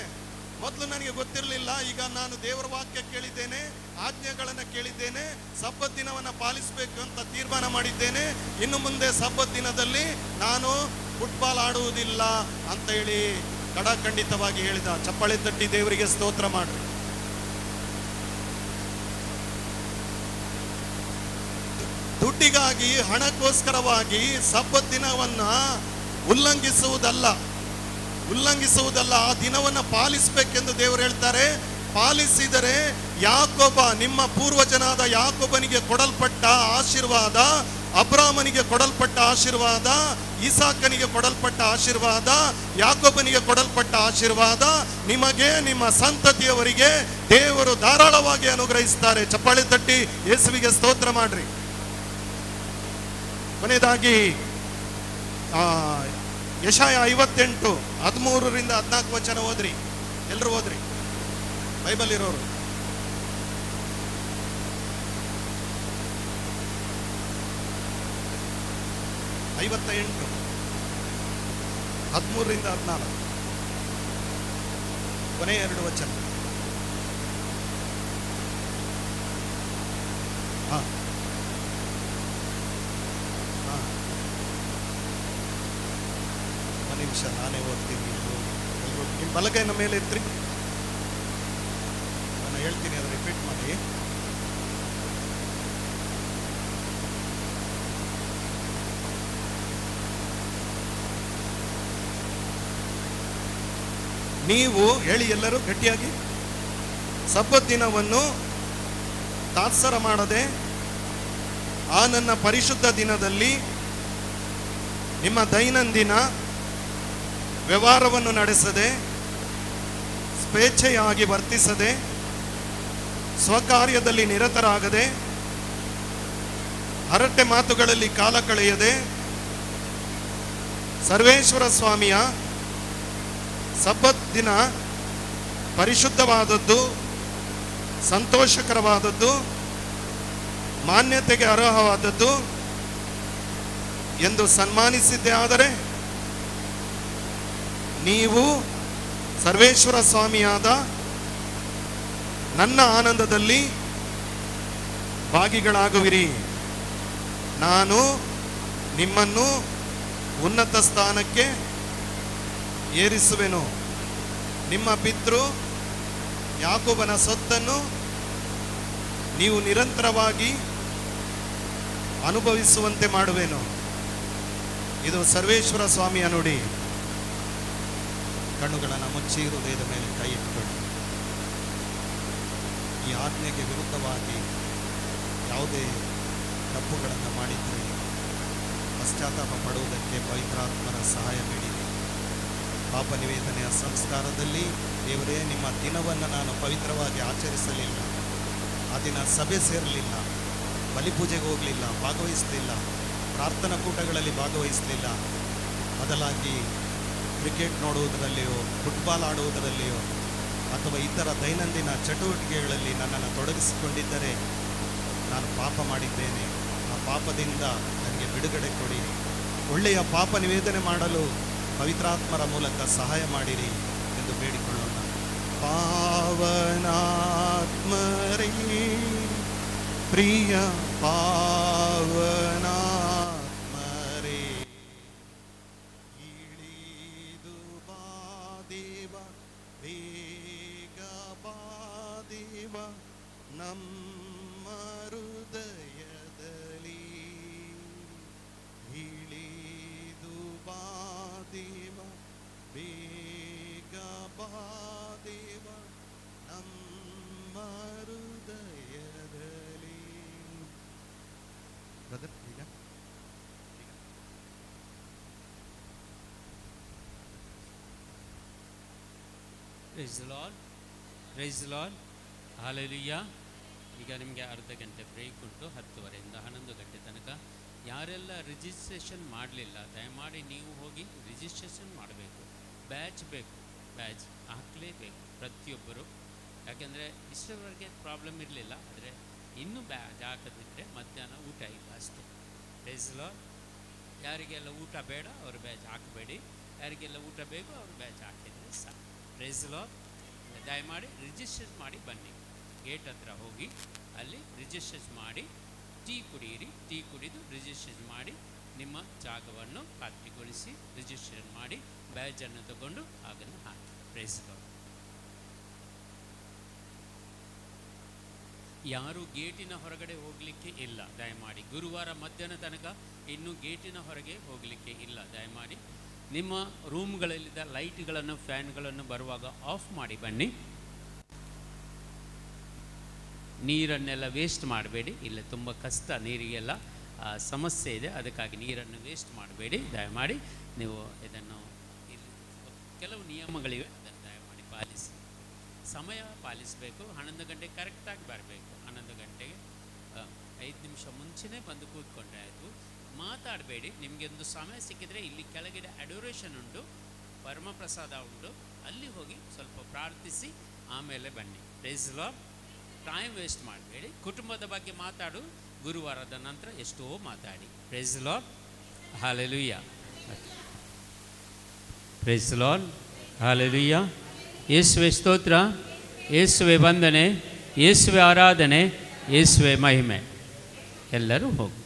ಮೊದಲು ನನಗೆ ಗೊತ್ತಿರಲಿಲ್ಲ. ಈಗ ನಾನು ದೇವರ ವಾಕ್ಯ ಕೇಳಿದ್ದೇನೆ, ಆಜ್ಞೆಗಳನ್ನು ಕೇಳಿದ್ದೇನೆ, ಸಬ್ಬತ್ ದಿನವನ್ನು ಪಾಲಿಸಬೇಕು ಅಂತ ತೀರ್ಮಾನ ಮಾಡಿದ್ದೇನೆ. ಇನ್ನು ಮುಂದೆ ಸಬ್ಬತ್ ದಿನದಲ್ಲಿ ನಾನು ಫುಟ್ಬಾಲ್ ಆಡುವುದಿಲ್ಲ ಅಂತ ಹೇಳಿ ಖಡಾಖಂಡಿತವಾಗಿ ಹೇಳಿದ. ಚಪ್ಪಾಳೆ ತಟ್ಟಿ ದೇವರಿಗೆ ಸ್ತೋತ್ರ ಮಾಡ್ರಿ. ದುಡ್ಡಿಗಾಗಿ, ಹಣಕ್ಕೋಸ್ಕರವಾಗಿ ಸಬ್ಬತ್ ದಿನವನ್ನ ಉಲ್ಲಂಘಿಸುವುದಲ್ಲ, ಆ ದಿನವನ್ನ ಪಾಲಿಸಬೇಕೆಂದು ದೇವರು ಹೇಳ್ತಾರೆ. ಪಾಲಿಸಿದರೆ ಯಾಕೋಬ, ನಿಮ್ಮ ಪೂರ್ವಜನಾದ ಯಾಕೋಬನಿಗೆ ಕೊಡಲ್ಪಟ್ಟ ಆಶೀರ್ವಾದ, ಅಬ್ರಾಮನಿಗೆ ಕೊಡಲ್ಪಟ್ಟ ಆಶೀರ್ವಾದ, ಇಸಾಕನಿಗೆ ಕೊಡಲ್ಪಟ್ಟ ಆಶೀರ್ವಾದ, ಯಾಕೋಬನಿಗೆ ಕೊಡಲ್ಪಟ್ಟ ಆಶೀರ್ವಾದ ನಿಮಗೆ, ನಿಮ್ಮ ಸಂತತಿಯವರಿಗೆ ದೇವರು ಧಾರಾಳವಾಗಿ ಅನುಗ್ರಹಿಸ್ತಾರೆ. ಚಪ್ಪಾಳೆ ತಟ್ಟಿ ಯೇಸುವಿಗೆ ಸ್ತೋತ್ರ ಮಾಡ್ರಿ. ಕೊನೆಯದಾಗಿ ಯೆಶಾಯ 58:13-14 ಓದ್ರಿ. ಎಲ್ಲರೂ ಓದ್ರಿ, ಬೈಬಲ್ ಇರೋರು. ಐವತ್ತ 13-14 ಕೊನೆಯ 2 ವಚನ. ನಿಮಿಷ ನಾನೇ ಓದ್ತೀನಿ. ನಿಮ್ಮ ಬಲಗೈನ ಮೇಲೆ ಇರ್ತೀರಿ, ನಾನು ಹೇಳ್ತೀನಿ, ಅದು ರಿಪೀಟ್ ಮಾಡಿ. ನೀವು ಹೇಳಿ ಎಲ್ಲರೂ ಗಟ್ಟಿಯಾಗಿ. ಸಬ್ಬತ್ ದಿನವನ್ನು ತಾತ್ಸರ ಮಾಡದೆ ಆ ನನ್ನ ಪರಿಶುದ್ಧ ದಿನದಲ್ಲಿ ನಿಮ್ಮ ದೈನಂದಿನ ವ್ಯವಹಾರವನ್ನು ನಡೆಸದೆ, ಸ್ವೇಚ್ಛೆಯಾಗಿ ವರ್ತಿಸದೆ, ಸ್ವಕಾರ್ಯದಲ್ಲಿ ನಿರತರಾಗದೆ, ಹರಟೆ ಮಾತುಗಳಲ್ಲಿ ಕಾಲ ಕಳೆಯದೆ, ಸರ್ವೇಶ್ವರ ಸ್ವಾಮಿಯ ಸಬ್ಬತ್ ದಿನ ಪರಿಶುದ್ಧವಾದದ್ದು, ಸಂತೋಷಕರವಾದದ್ದು, ಮಾನ್ಯತೆಗೆ ಅರ್ಹವಾದದ್ದು ಎಂದು ಸನ್ಮಾನಿಸಿದ್ದೇ ಆದರೆ ನೀವು ಸರ್ವೇಶ್ವರ ಸ್ವಾಮಿಯಾದ ನನ್ನ ಆನಂದದಲ್ಲಿ ಭಾಗಿಗಳಾಗುವಿರಿ. ನಾನು ನಿಮ್ಮನ್ನು ಉನ್ನತ ಸ್ಥಾನಕ್ಕೆ ಏರಿಸುವೆನು. ನಿಮ್ಮ ಪಿತೃ ಯಾಕೋಬನ ಸೊತ್ತನ್ನು ನೀವು ನಿರಂತರವಾಗಿ ಅನುಭವಿಸುವಂತೆ ಮಾಡುವೆನು. ಇದು ಸರ್ವೇಶ್ವರ ಸ್ವಾಮಿಯ ನುಡಿ. ಕಣ್ಣುಗಳನ್ನು ಮುಚ್ಚಿ ಹೃದಯದ ಮೇಲೆ ಕೈ ಇಟ್ಟುಕೊಳ್ಳಿ. ಈ ಆಜ್ಞೆಗೆ ವಿರುದ್ಧವಾಗಿ ಯಾವುದೇ ತಪ್ಪುಗಳನ್ನು ಮಾಡಿದರೆ ಪಶ್ಚಾತ್ತಾಪ ಪಡುವುದಕ್ಕೆ ಪವಿತ್ರಾತ್ಮರ ಸಹಾಯ ನೀಡಿದೆ. ಪಾಪ ನಿವೇದನೆಯ ಸಂಸ್ಕಾರದಲ್ಲಿ ದೇವರೇ, ನಿಮ್ಮ ದಿನವನ್ನು ನಾನು ಪವಿತ್ರವಾಗಿ ಆಚರಿಸಲಿಲ್ಲ, ಆ ದಿನ ಸಭೆ ಸೇರಲಿಲ್ಲ, ಬಲಿಪೂಜೆಗೆ ಹೋಗಲಿಲ್ಲ, ಭಾಗವಹಿಸಲಿಲ್ಲ, ಪ್ರಾರ್ಥನಾ ಕೂಟಗಳಲ್ಲಿ ಭಾಗವಹಿಸಲಿಲ್ಲ, ಬದಲಾಗಿ ಕ್ರಿಕೆಟ್ ನೋಡುವುದರಲ್ಲಿಯೋ, ಫುಟ್ಬಾಲ್ ಆಡುವುದರಲ್ಲಿಯೋ ಅಥವಾ ಇತರ ದೈನಂದಿನ ಚಟುವಟಿಕೆಗಳಲ್ಲಿ ನನ್ನನ್ನು ತೊಡಗಿಸಿಕೊಂಡಿದ್ದರೆ ನಾನು ಪಾಪ ಮಾಡಿದ್ದೇನೆ. ಆ ಪಾಪದಿಂದ ನನಗೆ ಬಿಡುಗಡೆ ಕೊಡಿ. ಒಳ್ಳೆಯ ಪಾಪ ನಿವೇದನೆ ಮಾಡಲು ಪವಿತ್ರಾತ್ಮರ ಮೂಲಕ ಸಹಾಯ ಮಾಡಿರಿ ಎಂದು ಬೇಡಿಕೊಳ್ಳೋಣ. ಪಾವನಾತ್ಮರೇ, ಪ್ರಿಯ ಪಾವನಾತ್ಮರೇ, ಇಳಿದು ಬಾದೇವ, ಬೇಗ ಬಾದೇವ ನಮ್ಮ ಹೃದಯದಲ್ಲಿ, ಇಳಿದು ಬಾದೇವ, ಬೇಗ ಬಾದೇವ ನಮ್ಮ ಹೃದಯದಲ್ಲಿ. ಬ್ರದರ್, ಈಗ praise the Lord, praise the lord, hallelujah. ಈಗ ನಿಮಗೆ ಅರ್ಧ ಗಂಟೆ ಬ್ರೇಕ್ ಉಂಟು. 10:30 ಇಂದ 11 ಗಂಟೆ ತನಕ. ಯಾರೆಲ್ಲ ರಿಜಿಸ್ಟ್ರೇಷನ್ ಮಾಡಲಿಲ್ಲ, ದಯಮಾಡಿ ನೀವು ಹೋಗಿ ರಿಜಿಸ್ಟ್ರೇಷನ್ ಮಾಡಬೇಕು. ಬ್ಯಾಚ್ ಬೇಕು, ಬ್ಯಾಚ್ ಹಾಕಲೇಬೇಕು ಪ್ರತಿಯೊಬ್ಬರು. ಯಾಕೆಂದರೆ ಇಷ್ಟರವರೆಗೆ ಪ್ರಾಬ್ಲಮ್ ಇರಲಿಲ್ಲ, ಆದರೆ ಇನ್ನೂ ಬ್ಯಾಚ್ ಹಾಕದಿದ್ದರೆ ಮಧ್ಯಾಹ್ನ ಊಟ ಇಲ್ಲ ಅಷ್ಟೇ. Praise the Lord. ಯಾರಿಗೆಲ್ಲ ಊಟ ಬೇಡ ಅವರು ಬ್ಯಾಚ್ ಹಾಕಬೇಡಿ, ಯಾರಿಗೆಲ್ಲ ಊಟ ಬೇಕು ಅವರು ಬ್ಯಾಚ್ ಹಾಕಿದರೆ ಸಾಕು. Praise the Lord. ದಯಮಾಡಿ ರಿಜಿಸ್ಟರ್ ಮಾಡಿ ಬನ್ನಿ. ಗೇಟ್ ಹತ್ರ ಹೋಗಿ ಅಲ್ಲಿ ರಿಜಿಸ್ಟರ್ ಮಾಡಿ ಟೀ ಕುಡಿಯಿರಿ. ಟೀ ಕುಡಿದು ರಿಜಿಸ್ಟರ್ ಮಾಡಿ ನಿಮ್ಮ ಜಾಗವನ್ನು ಖಾತ್ರಿಗೊಳಿಸಿ ರಿಜಿಸ್ಟರ್ ಮಾಡಿ ಬ್ಯಾಜನ್ನು ತಗೊಂಡು ಅದನ್ನು ಹಾಕಿ. Price the Lord. ಯಾರು ಗೇಟಿನ ಹೊರಗಡೆ ಹೋಗಲಿಕ್ಕೆ ಇಲ್ಲ, ದಯಮಾಡಿ. ಗುರುವಾರ ಮಧ್ಯಾಹ್ನ ತನಕ ಇನ್ನೂ ಗೇಟಿನ ಹೊರಗೆ ಹೋಗಲಿಕ್ಕೆ ಇಲ್ಲ. ದಯಮಾಡಿ ನಿಮ್ಮ ರೂಮ್ಗಳಲ್ಲಿದ್ದ ಲೈಟ್ಗಳನ್ನು, ಫ್ಯಾನ್ಗಳನ್ನು ಬರುವಾಗ ಆಫ್ ಮಾಡಿ ಬನ್ನಿ. ನೀರನ್ನೆಲ್ಲ ವೇಸ್ಟ್ ಮಾಡಬೇಡಿ. ಇಲ್ಲ ತುಂಬ ಕಷ್ಟ, ನೀರಿಗೆಲ್ಲ ಸಮಸ್ಯೆ ಇದೆ, ಅದಕ್ಕಾಗಿ ನೀರನ್ನು ವೇಸ್ಟ್ ಮಾಡಬೇಡಿ. ದಯಮಾಡಿ ನೀವು ಇದನ್ನು, ಕೆಲವು ನಿಯಮಗಳಿವೆ, ಅದನ್ನು ದಯಮಾಡಿ ಪಾಲಿಸಿ. ಸಮಯ ಪಾಲಿಸಬೇಕು. 11 ಗಂಟೆ ಕರೆಕ್ಟಾಗಿ ಬರಬೇಕು. 11 ಗಂಟೆಗೆ 5 ನಿಮಿಷ ಮುಂಚೆನೇ ಬಂದು ಕೂತ್ಕೊಂಡ್ರೆ ಆಯಿತು. ಮಾತಾಡಬೇಡಿ. ನಿಮಗೆ ಒಂದು ಸಮಯ ಸಿಕ್ಕಿದರೆ ಇಲ್ಲಿ ಕೆಳಗಡೆ ಅಡೋರೇಷನ್ ಉಂಟು, ಪರಮಪ್ರಸಾದ ಉಂಟು, ಅಲ್ಲಿ ಹೋಗಿ ಸ್ವಲ್ಪ ಪ್ರಾರ್ಥಿಸಿ ಆಮೇಲೆ ಬನ್ನಿ. Praise the Lord. Time waste ಮಾಡಬೇಡಿ. ಕುಟುಂಬದ ಬಗ್ಗೆ ಮಾತಾಡು. ಗುರುವಾರದ ನಂತರ ಎಷ್ಟೋ ಮಾತಾಡಿ. Praise the lord. Hallelujah. Praise the lord. Hallelujah. ಯೇಸುವೆ ಸ್ತೋತ್ರ, ಯೇಸುವೆ ವಂದನೆ, ಯೇಸುವೆ ಆರಾಧನೆ, ಯೇಸುವೆ ಮಹಿಮೆ. ಎಲ್ಲರೂ ಹೋಗಿ.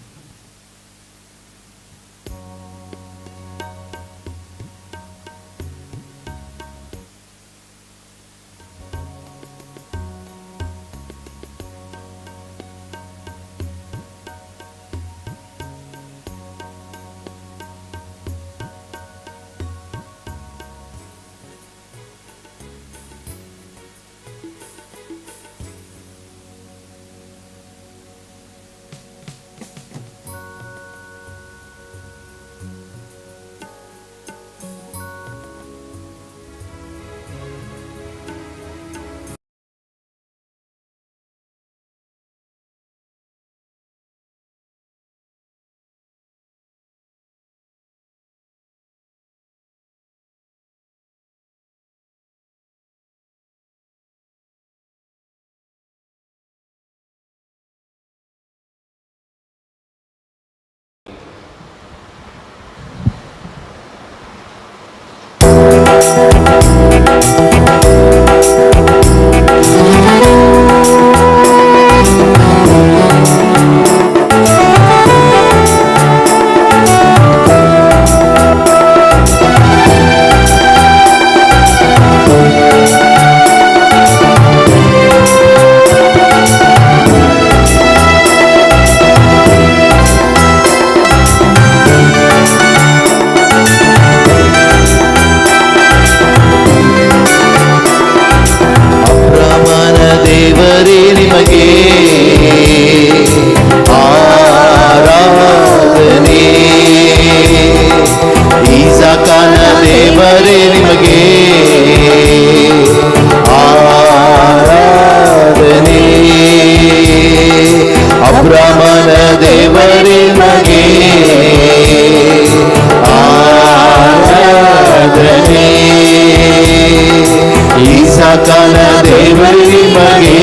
ಸಕಲ ದೇವರಿಗೆ ಮಗೆ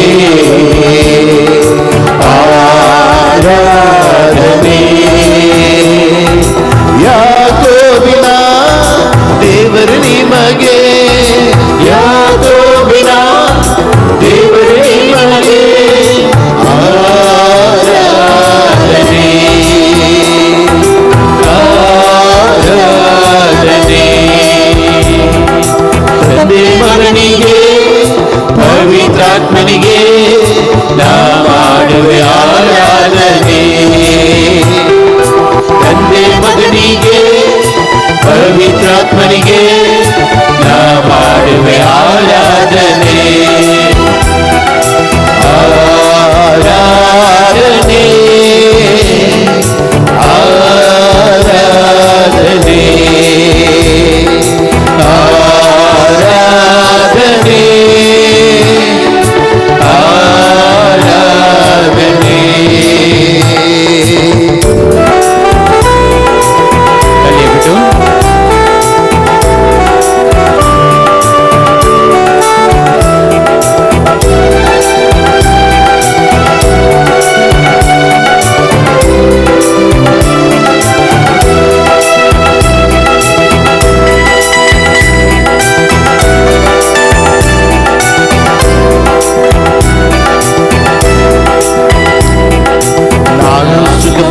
ಆರಾಧನೆ. ಯಾಕೋಬಿನ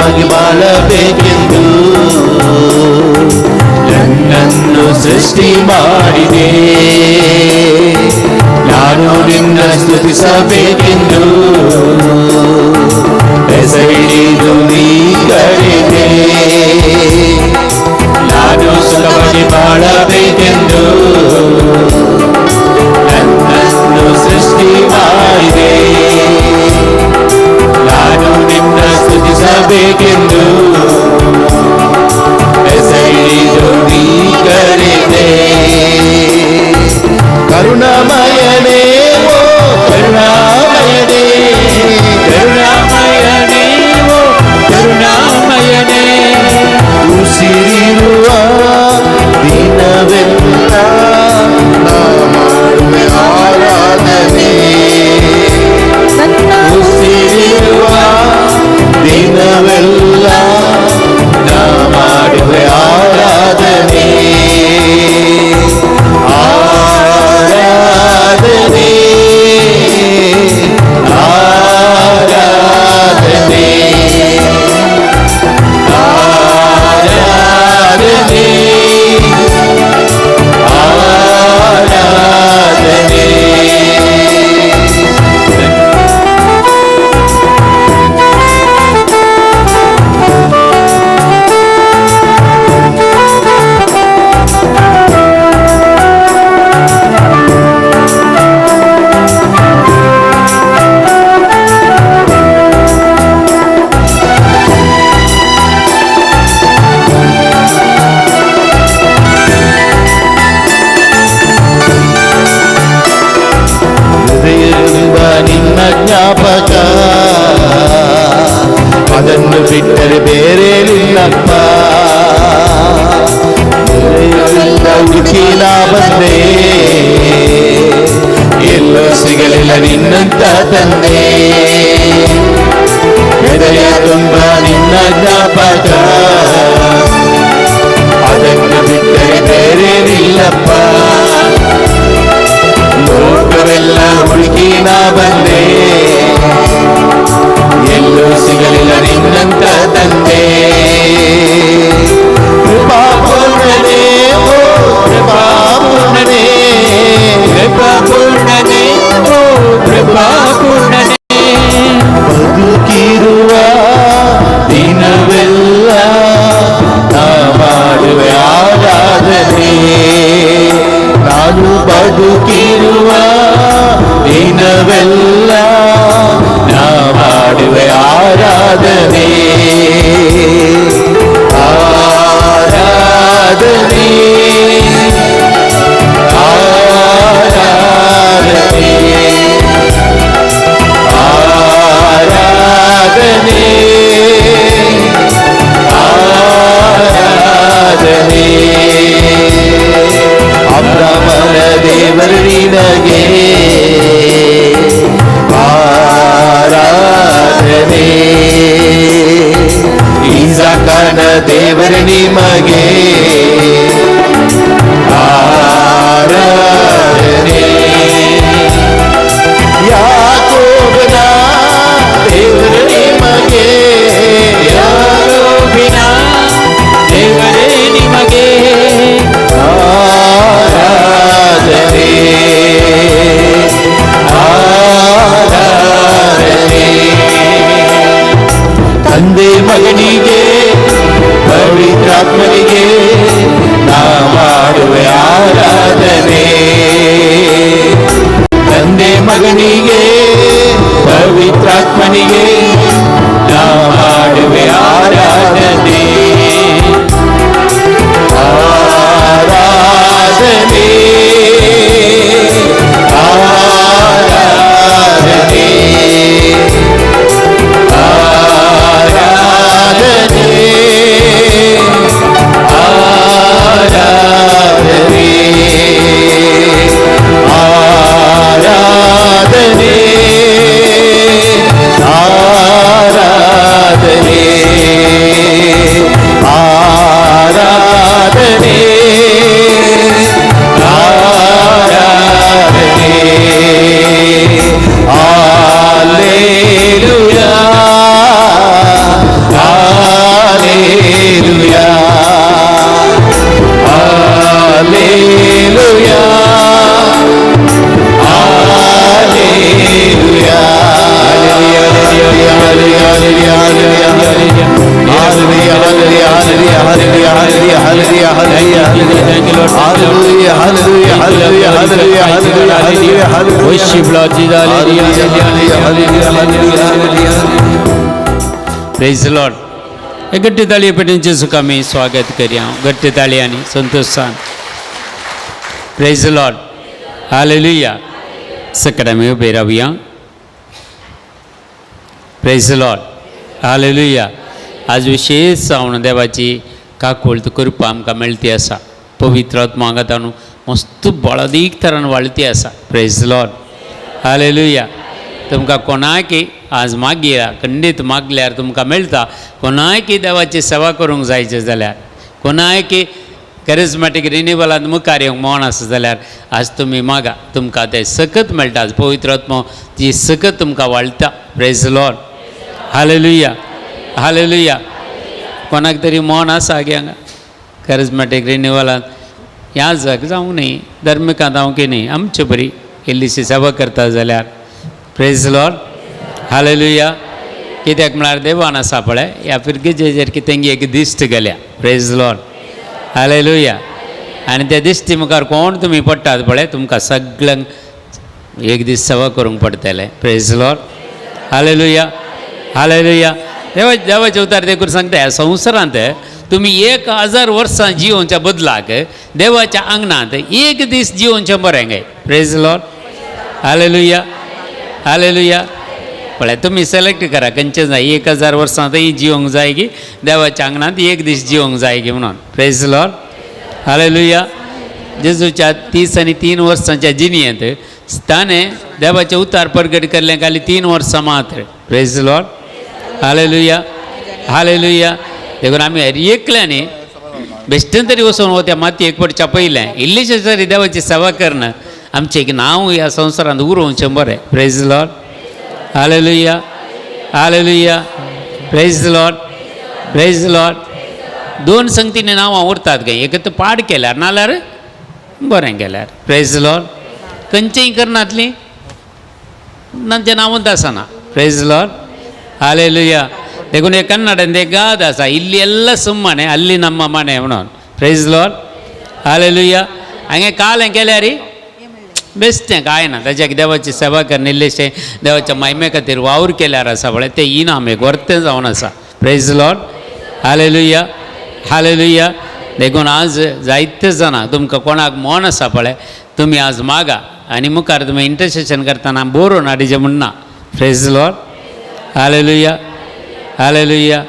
ಸುಖವಾಗಿ ಬಾಳಬೇಕೆಂದು ನನ್ನನ್ನು ಸೃಷ್ಟಿ ಮಾಡಿದೆ. ನಾನು ನಿನ್ನ ಸ್ತುತಿಸಬೇಕೆಂದು ಹೆಸರಿಡಿದು ನೀ ಕರೆದೆ. ನಾನು ಸುಖವಾಗಿ ಬಾಳಬೇಕೆಂದು ನನ್ನನ್ನು ಸೃಷ್ಟಿ ಮಾಡಿದೆ. ನಾನು ನಿನ್ನ ಸ್ತುತಿಸಬೇಕೆಂದು ಹೆಸರಿಡಿದು ನೀ ಕರೆದೆ. ಕರುಣಾಮಯನೇ ಓ ಕರುಣಾಮಯನೇ, ಕರುಣಾಮಯನೇ ಓ ಕರುಣಾಮಯನೇ, ಉಸಿರಿರುವ ದಿನವೆಲ್ಲ ನಾ ಮಾಡುವೆ ಆರಾಧನೆ. ಉಸಿರಿರುವ ದಿನವೆಲ್ಲ ನಾ ಮಾಡುವೆ ಆರಾಧನೆ. ಆರಾಧನೆ ಆರಾಧನೆ ಆರಾಧನೆ ಆರಾಧನೆ. ಹೃದಯವೆಂಬ ನಿನ್ನ ಜ್ಞಾಪಕ ಅದನ್ನು ಬಿಟ್ಟರೆ ಬೇರೆ ನಿನ್ನಪ್ಪ. ಹೃದಯವೆಂಬ ಹುಡುಕಿ ನಾ ಬಂದೆ, ಎಲ್ಲೋ ಸಿಗಲಿಲ್ಲ ನಿನ್ನಂತ ತಂದೆ. ಹೃದಯ ತುಂಬ ನಿನ್ನ ಜ್ಞಾಪಕ ಅದನ್ನು ಬಿಟ್ಟರೆ ಬೇರೆ ನಿಲ್ಲಪ್ಪ. ಲೋಕವೆಲ್ಲ ಹುಡುಕಿ ನಾ ಬಂದೆ, ಎಲ್ಲೂ ಸಿಗಲಿಲ್ಲ ನಿನ್ನಂತ ತಂದೆ. ಕೃಪಾಪೂರ್ಣನೇ ಓ ಕೃಪಾಪೂರ್ಣನೇ, ಕೃಪಾಪೂರ್ಣನೇ ಓ ಕೃಪಾಪೂರ್ಣನೇ, ಬದುಕಿರುವ ದಿನವೆಲ್ಲ ನಾ ಮಾಡುವೆ ಆರಾಧನೆ. ನಾನು ಬದುಕಿರುವ ದಿನವೆಲ್ಲ ನಾ ಮಾಡುವೆ ಆರಾಧನೆ. ಆರಾಧನೆ ಆರಾಧನೆ ಆರಾಧನೆ ಆರಾಧನೆ. ಅಬ್ರಹ್ಮನ ದೇವರು ನಿನಗೆ ಆರಾಧನೆ. ಇಸಾಕನ ದೇವರು ನಿಮಗೆ ಆರಾಧನೆ. ಯಾಕೋಬನ ದೇವರು ನಿಮಗೆ, ಯಾಕೋಬಿನ ದೇವರೇ ನಿಮಗೆ ಆರಾಧನೆ ಆರಾಧನೆ. ತಂದೆ ಮಗನಿಗೆ ಪವಿತ್ರಾತ್ಮನಿಗೆ ನಾ ಮಾಡುವೆ ಆರಾಧನೆ. ತಂದೆ ಮಗನಿಗೆ ಪವಿತ್ರಾತ್ಮನಿಗೆ ನಾ ಮಾಡುವೆ ಆರಾಧನೆ. ಆರಾಧನೆ ಆರಾಧನೆ ಆರಾಧನೆ ಆರಾಧನೆ ಆರಾಧನೆ ಆರಾಧನೆ hallelujah, hallelujah, hallelujah, hallelujah, hallelujah, hallelujah, hallelujah, hallelujah, hallelujah. Worship Lord Jesus, hallelujah, Hallelujah, hallelujah, hallelujah, hallelujah. Praise Lord. एक गट्टी ताळी पेटून जेसुका मी स्वागत करूया गट्टी ताळी आणि संतोषान. Praise Lord, hallelujah. सकट आमी उबे रावया. Praise Lord, hallelujah. आज विशेष जावन देवाची काकूळत कृपा आमकां मेळटी आसा. पवित्र आत्मा हांगा ताणू मस्त बळदीक तरान वाळटी आसा. Praise Lord, hallelujah. तुमकां कोणाकी आज मागया खंडीत मागल्यार तुमकां मेळटा. कोणायकी देवाची सेवा करूंक जायचें जाल्यार, कोणायकी कॅरिझमॅटीक रिन्युवलांत मुखार येवंक मोण आसा जाल्यार आज तुमी मागा, तुमकां तें सकत मेळटा. पवित्र आत्मा जी सकत तुमकां वाळटा. Praise Lord, hallelujah, hallelujah. कोणाक तरी मोन आसा गे हांगा कॅरिझमॅटीक रिन्युवलांत ह्या जाग जावंक न्ही, धर्मिकांत जावंक न्ही, आमची बरी इल्लीशी सेवा करता जाल्यार. Praise Lord, hallelujah. कित्याक म्हळ्यार देवान आसा पळय ह्या पिरगेजेर कितें एक दिश्ट गेल्या. Praise Lord, hallelujah. आनी त्या दिश्टी मुखार कोण तुमी पडटात पळय तुमकां सगळ्यांक एक दीस सेवा करूंक पडटलें. Praise Lord, hallelujah, hallelujah. देवाचे उतार देखून सांगता ह्या संवसारांत तुमी 1000 वर्सां जिवोवच्या बदलाक देवाच्या आंगणांत एक दीस जिवोवचें बरें गे. Praise Lord, hallelujah, hallelujah. पळय तुमी सिलेक्ट करा खंयचें जाय. 1000 वर्सां थंय जिवंक जाय की देवाच्या आंगणांत एक दीस जिवंक जाय की म्हणून. Praise Lord, hallelujah. जेजूच्या 30 आनी 3 वर्सांच्या जिणयेंत ताणें देवाचें उतार प्रगट केल्लें खाली 3 वर्सां मात्र. Praise Lord, hallelujah, hallelujah. देखून आमी एकल्यांनी बेश्टेन तरी वचून हो त्या मातयेक पडच्या पयलें इल्लीशें तरी देवाची सेवा करना आमचें एक नांव ह्या संवसारांत उरोवचें बरें. Praise Lord, hallelujah, hallelujah. Praise Lord, praise Lord. 2 संगतींनी नांवां उरतात गे. एक तर पाड केल्यार नाल्यार बरें केल्यार. Praise Lord. खंयचीय करनातलीं तांचें नांवूच आसना. Praise Lord, hallelujah. देखून हे कन्नडान ते गाद आसा इल्ली ಎಲ್ಲ ಸುಮ್ಮನೆ ಅಲ್ಲಿ ನಮ್ಮ ಮನೆ म्हणून. Praise Lord, hallelujah. हांवें काल हें केल्यार बेश्टें कांय ना. ताच्याक देवाची सेवा करन इल्लेशें देवाच्या महिमे खातीर वावर केल्यार आसा पळय तें इनाम एक वर्तें जावन आसा. Praise Lord, hallelujah, hallelujah. देखून आज जायते जाणां तुमकां कोणाक मोन आसा पळय तुमी आज मागा आनी मुखार तुमी इंटरसेशन करतना बरोवन हाडिचें म्हणना. Praise Lord, hallelujah, hallelujah.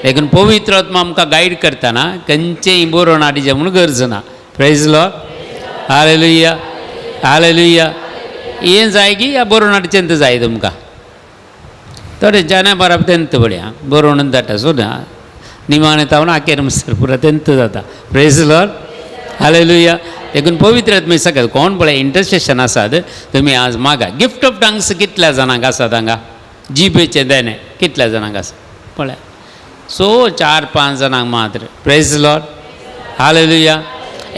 देखून पवित्र आत्मा आमकां गायड करतना खंयचेंय बरोवन हाडिचें म्हूण गरज ना. Praise Lord, hallelujah, hallelujah. हें जाय की या बरोवन हाडचें जाय तुमकां. थोडे जाना बराबर तेंत पळय बरोवन जाता सुद्दां निमाणे तावन आखेर मसर पुरो तेंत जाता. Praise Lord, hallelujah. देखून पवित्र आत्मे सकयल कोण पळय इंटरसेशन आसात तुमी आज मागा. गिफ्ट ऑफ टंग्स कितल्या जाणांक आसात हांगा जिबेचे देणे कितल्या जाणांक आसा पळय. 4-5 जाणांक मात्र. Praise Lord, hallelujah.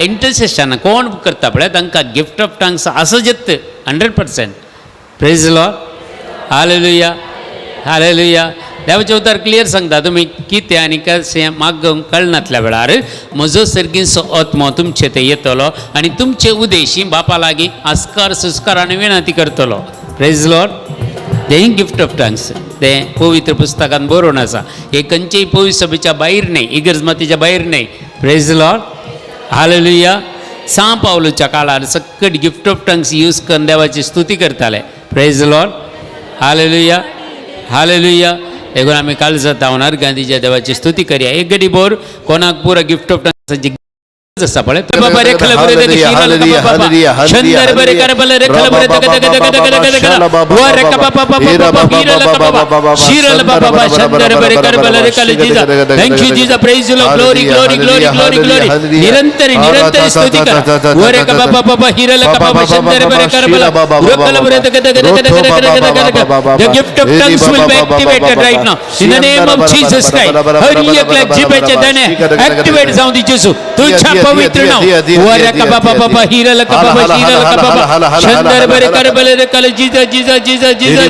इंटरसेशन कोण करता पळय तांकां गिफ्ट ऑफ टंग्स आसत 100%. Praise Lord, hallelujah, hallelujah. देवाचे उतार क्लियर सांगता तुमी कितें आनी कशें मागूंक कळनातल्या वेळार म्हजो सर्गीचो आत्मा तुमचे थंय येतलो आनी तुमचे उदेशी बापा लागीं आस्कार सुस्कार आनी विनंती करतलो. Praise Lord. तें गिफ्ट ऑफ टंग्स तें पवित्र पुस्तकांत बरोवन आसा. हे खंयचेय पवित्र सभेच्या भायर न्ही, इगर्जमातीच्या भायर न्ही. Praise Lord, hallelujah. सा पावलोच्या काळार सकट गिफ्ट ऑफ टंग्स यूज करून देवाची स्तुती करताले. Praise Lord, hallelujah, hallelujah. देखून आमी काल जाता गांधीच्या देवाची स्तुती करया. एक घडी भर कोणाक पुरो गिफ्ट ऑफ टंग्साची आसा पळय बाबा रेखल बरे दे शंदर बरे कर बले रेखल बरे दे व रेख बाबा बाबा हीरल बाबा शीरल बाबा शंदर बरे कर बले रेखल जीजा. थैंक यू जीजा. Praise you glory glory glory glory glory. निरंतर निरंतर स्तुती करा. व रेख बाबा बाबा हीरल बाबा शंदर बरे कर बले रेखल बरे दे. The gift of tongues will be activated right now in the name of Jesus Christ. हर एक जिभेचे दाणे ऍक्टिवेट जाऊन दे येशू. तुझ्या पवित्र नाम वरक बाबा हीरल बाबा हीरल बाबा शंदर बर कर बले रे कल जीजा जीजा जीजा जीजा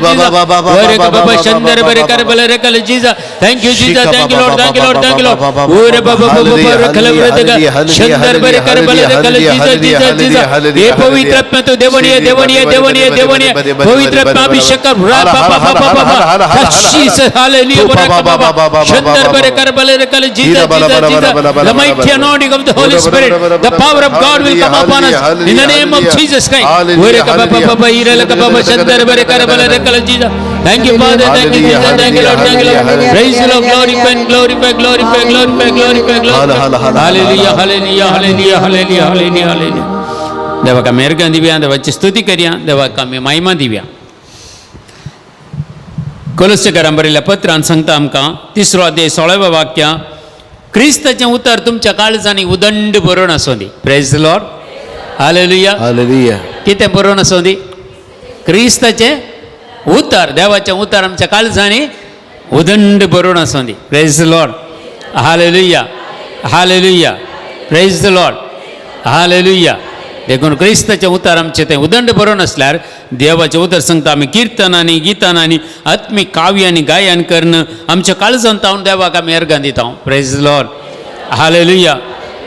वरक बाबा शंदर बर कर बले रे कल Jesus thank you Jesus thank you Lord thank you Lord thank you Lord ओरे बाबा बाबा रखल वरदगा शंदर बर कर बले रे कल जीजा जीजा जीजा ये पवित्र आत्मा तो देवनीय देवनीय देवनीय देवनीय पवित्र आत्मा अभिषेक कर बाबा बाबा जीसस हालेलुया वरक बाबा शंदर बर कर बले रे कल जीजा जीजा जीजा the mighty anointing of the Holy Spirit the power of God will come upon us in the name of Jesus Christ ore baba ira ka baba shandar bare kar bale rekal Jesus thank you Father thank you Jesus thank you Lord praise the Lord glorify glorify glorify glorify glorify hallelujah hallelujah hallelujah hallelujah hallelujah hallelujah देवा का मेहर दिव्या देवा स्तुति करिया देवा का महिमा दिव्या कोलोस्सेकरांक बरयल्ल्या पत्रांत सांगता आमकां 3रो अध्याय 16वे वाक्य क्रिस्ताचें उतर तुमच्या काळजांनी उदंड बरोवन आसूं दी praise the Lord hallelujah hallelujah कितें बरोवन आसूं दी क्रिस्ताचें उतर देवाचें उतर आमच्या काळजांनी उदंड बरोवन आसूं दी praise the Lord hallelujah hallelujah praise the Lord hallelujah देखून क्रिस्ताचें उतर आमचें तें उदंड बरोवन आसल्यार देवाचें उतर सांगता आमी किर्तनांनी गितानांनी आत्मीक काव्यांनी गायन करून आमच्या काळजांत हांव देवाक आमी अर्गां दिता praise the Lord hallelujah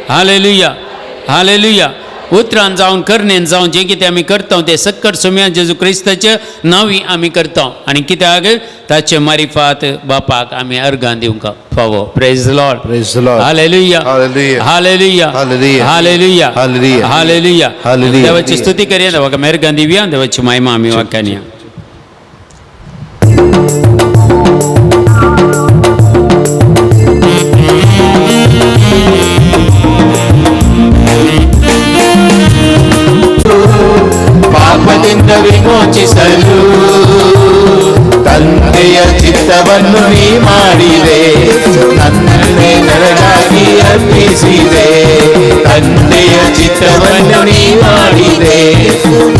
hallelujah hallelujah उतरान जावन करणेन जावन जें कितें आमी करता तें सक्कट सोम्या जेजू क्रिस्ताचे नांवी आमी करता आनी कित्याक ताचे मारिफात बापाक आमी अर्गां दिवंक फावो praise the Lord hallelujah hallelujah hallelujah hallelujah hallelujah देवाची स्तुती करूया देवाक मेहरगान दिवया देवाची महिमा आमी वाक्यांनी ಪಾಪದಿಂದ ವಿಮೋಚಿಸಲು ತಂದೆಯ ಚಿತ್ತವನ್ನು ನೀ ಮಾಡಿದೆ ನನ್ನನ್ನೇ ನನಗಾಗಿ ಅರ್ಪಿಸಿದೆ ತಂದೆಯ ಚಿತ್ತವನ್ನು ನೀ ಮಾಡಿದೆ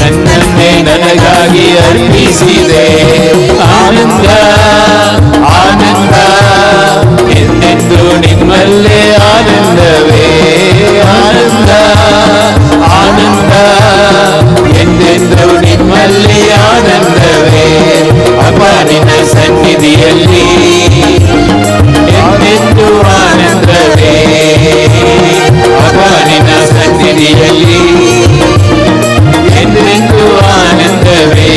ನನ್ನನ್ನೇ ನನಗಾಗಿ ಅರ್ಪಿಸಿದೆ ಆನಂದ ಆನಂದ ಎಂದೆಂದು ನಿಮ್ಮಲ್ಲೇ ಆನಂದವೇ ಆನಂದ ಆನಂದ ಎಂದೆಂದು ನಿಮ್ಮಲ್ಲಿ ಆನಂದವೇ ಅಪ್ಪ ನಿನ್ನ ಸನ್ನಿಧಿಯಲ್ಲಿ ಎಂದೆಂದು ಆನಂದವೇ ಅಪ್ಪ ನಿನ್ನ ಸನ್ನಿಧಿಯಲ್ಲಿ ಎಂದೆಂದು ಆನಂದವೇ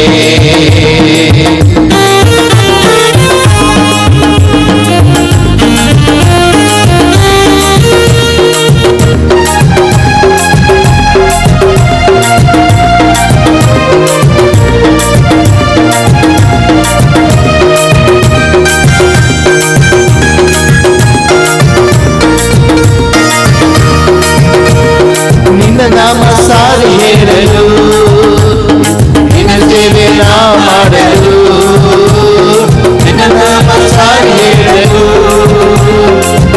ನಾಮ ಸಾರಿ ಹೇಳಲು ನಿನ್ನ ಸೇವೆ ನಾ ಮಾಡಲು ನಿನ್ನ ನಾಮ ಸಾರಿ ಹೇಳಲು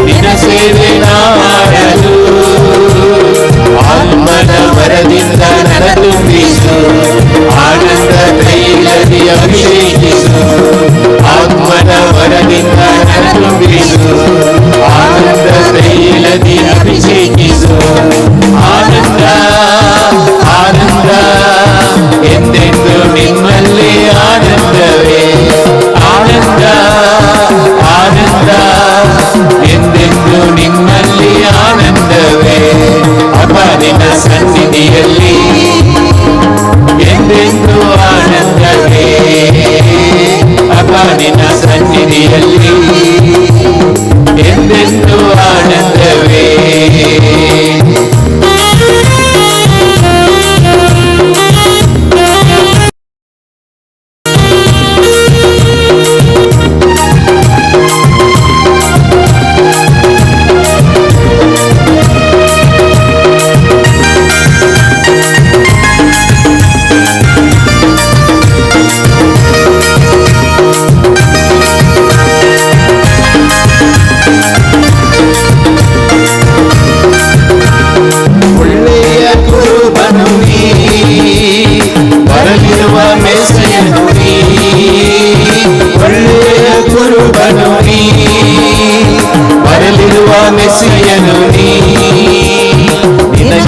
ನಿನ್ನ ಸೇವೆ ನಾ ಮಾಡಲು ಆತ್ಮನ ವರದಿಂದ ನನ್ನ ತುಂಬಿಸು ಆನಂದ ತೈಲದಿ ಅಭಿಷೇಕಿಸು ಆತ್ಮನ ವರದಿಂದ ನನ್ನ ತುಂಬಿಸು ಆನಂದ ತೈಲದಿ ಅಭಿಷೇಕಿಸು ಆನಂದ ಆನಂದ ಎಂದೆಂದು ನಿಮ್ಮಲ್ಲಿ ಆನಂದವೇ ಆನಂದ ಆನಂದ ಎಂದೆಂದು ನಿಮ್ಮಲ್ಲಿ ಆನಂದವೇ ಅಪ್ಪ ನಿನ್ನ ಸನ್ನಿಧಿಯಲ್ಲಿ ಎಂದೆಂದು ಆನಂದವೇ ಅಪ್ಪ ನಿನ್ನ ಸನ್ನಿಧಿಯಲ್ಲಿ ಎಂದೆಂದು ಆನಂದವೇ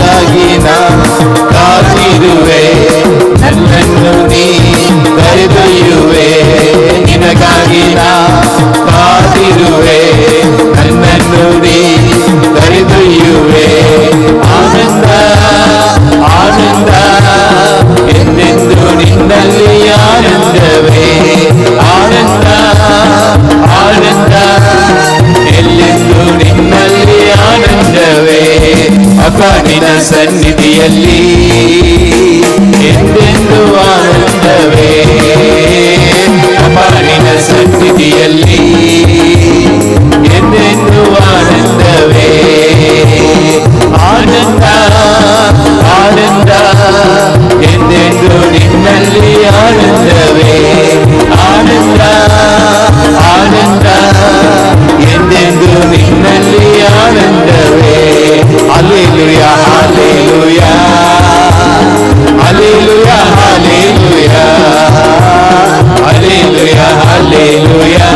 ನಿನಗಾಗಿ ನಾ ಕಾದಿರುವೆ, ನನ್ನನ್ನು ನೀ ಕರೆದೊಯ್ಯುವೆ. ನಿನಗಾಗಿ ನಾ ಕಾದಿರುವೆ, ನನ್ನನ್ನು ನೀ ಕರೆದೊಯ್ಯುವೆ. ಆನಂದ ಆನಂದ ಎಂದೆಂದು ನಿನ್ನಲ್ಲಿ ಆನಂದವೇ. ಆನಂದ ಆನಂದ ಎಲ್ಲೆಂದು ನಿನ್ನಲ್ಲಿ ಆನಂದವೇ. ಅಪ್ಪ ನಿನ್ನ ಸನ್ನಿಧಿಯಲ್ಲಿ ಎಂದೆಂದು ಆನಂದವೇ. ಅಪ್ಪ ನಿನ್ನ ಸನ್ನಿಧಿಯಲ್ಲಿ ಎಂದೆಂದು ಆನಂದವೇ. ಆನಂದ ಆನಂದ ಎಂದೆಂದು ನಿನ್ನಲ್ಲಿ ಆನಂದವೇ. ಆನಂದ ಆನಂದ ಎಂದೆಂದು ನಿನ್ನಲ್ಲಿ ಆನಂದವೇ. Hallelujah hallelujah hallelujah hallelujah hallelujah hallelujah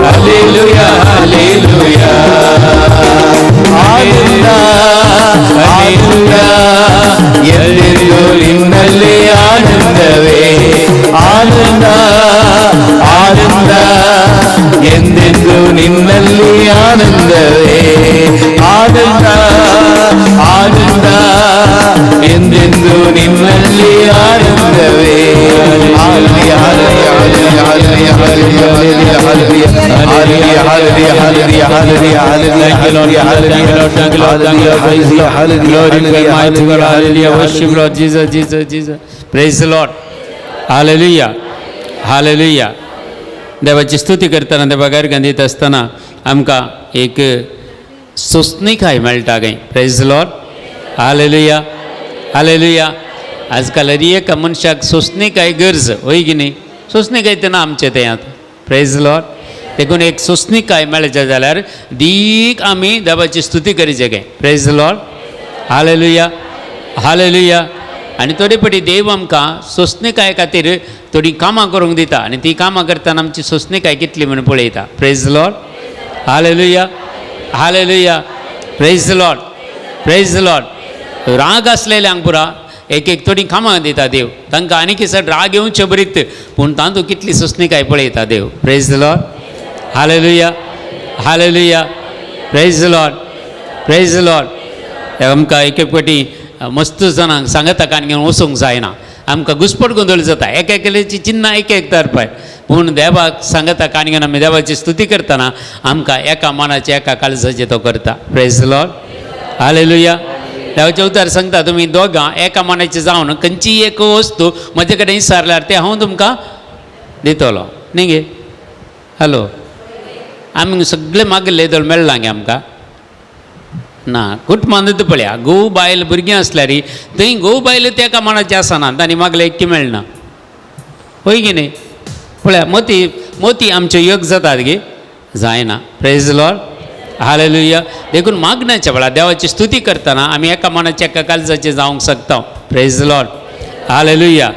hallelujah hallelujah. ಆನಂದ ಆನಂದ ಎಲ್ಲೆಂದು ನಿನ್ನಲ್ಲಿ ಆನಂದವೇ. ಆನಂದ ಆನಂದ ಎಂದೆಂದು ನಿನ್ನಲ್ಲಿ ಆನಂದವೇ. ಆನಂದ ಆನಂದ ಎಂದೆಂದು ನಿನ್ನಲ್ಲಿ ಆನಂದವೇ. Hallelujah hallelujah hallelujah hallelujah hallelujah hallelujah hallelujah hallelujah hallelujah hallelujah hallelujah. Worship Lord Jesus, Jesus, Jesus. Praise the Lord. Hallelujah. Hallelujah. देवाची स्तुती करतना त्या भागार गांधीत असतना आमकां एक सोंसणीकाय मेळटा गय. Praise the Lord. Hallelujah hallelujah. आजकाल हर एका मनशाक सोंसणीकाय गरज होय की न्ही. सोंसणीकाय तेन्ना आमचें तें आतां. Praise the Lord. देखून एक सोंसणीकाय मेळचें जाल्यार दीक आमी देवाची स्तुती करीचें गय. Praise the Lord. Hallelujah hallelujah. आनी थोडे फावटी देव आमकां सोंसणीकाय खातीर थोडी कामां करूंक दिता आनी ती कामां करतना आमची सोंसणीकाय कितली म्हणून पळयता. Praise the Lord. Hallelujah hallelujah. Praise the Lord. Praise the Lord. राग आसलेल्यांक पुरा एक एक थोडी कामां दिता देव. तांकां आनी किसर राग येवचे बरीत पूण तातूंत कितली सोंसणीकाय पळयता देव. Praise the Lord. Hallelujah hallelujah. Praise the Lord. Praise the Lord. आमकां एक एक फावटी मस्त जाणांक सांगताकान घेवन वचूंक जायना. आमकां घुसपट गोंदळ जाता. एकेची चिन्नां एक एक तरपाय. पूण देवाक सांगता कान घेवन आमी देवाची स्तुती करतना आमकां एका मनाचे एका काळजाचे तो करता. Praise the Lord. हालेलुया. देवाचे उतार सांगता तुमी दोगां एका मनाचे जावन खंयची एक वस्तू म्हजे कडेन विचारल्यार ते हांव तुमकां दितलो न्ही गे. हॅलो. आमी सगळे मागले तर मेळ्ळां गे आमकां ना. कुटुंबांत पळया घोव बायल भुरगीं आसल्यार थंय घोव बायल ते एका मनाचे आसना तांणी मागले एक्की मेळना. होय की न्ही. पळया मोती मोती आमच्यो योग जातात गे जायना. Praise the Lord. हालेलुया. देखून मागण्याच्या वेळार देवाची स्तुती करतना आमी एका मनाचे एका काळजाचे जावंक शकता. Praise the Lord. हालेलुया.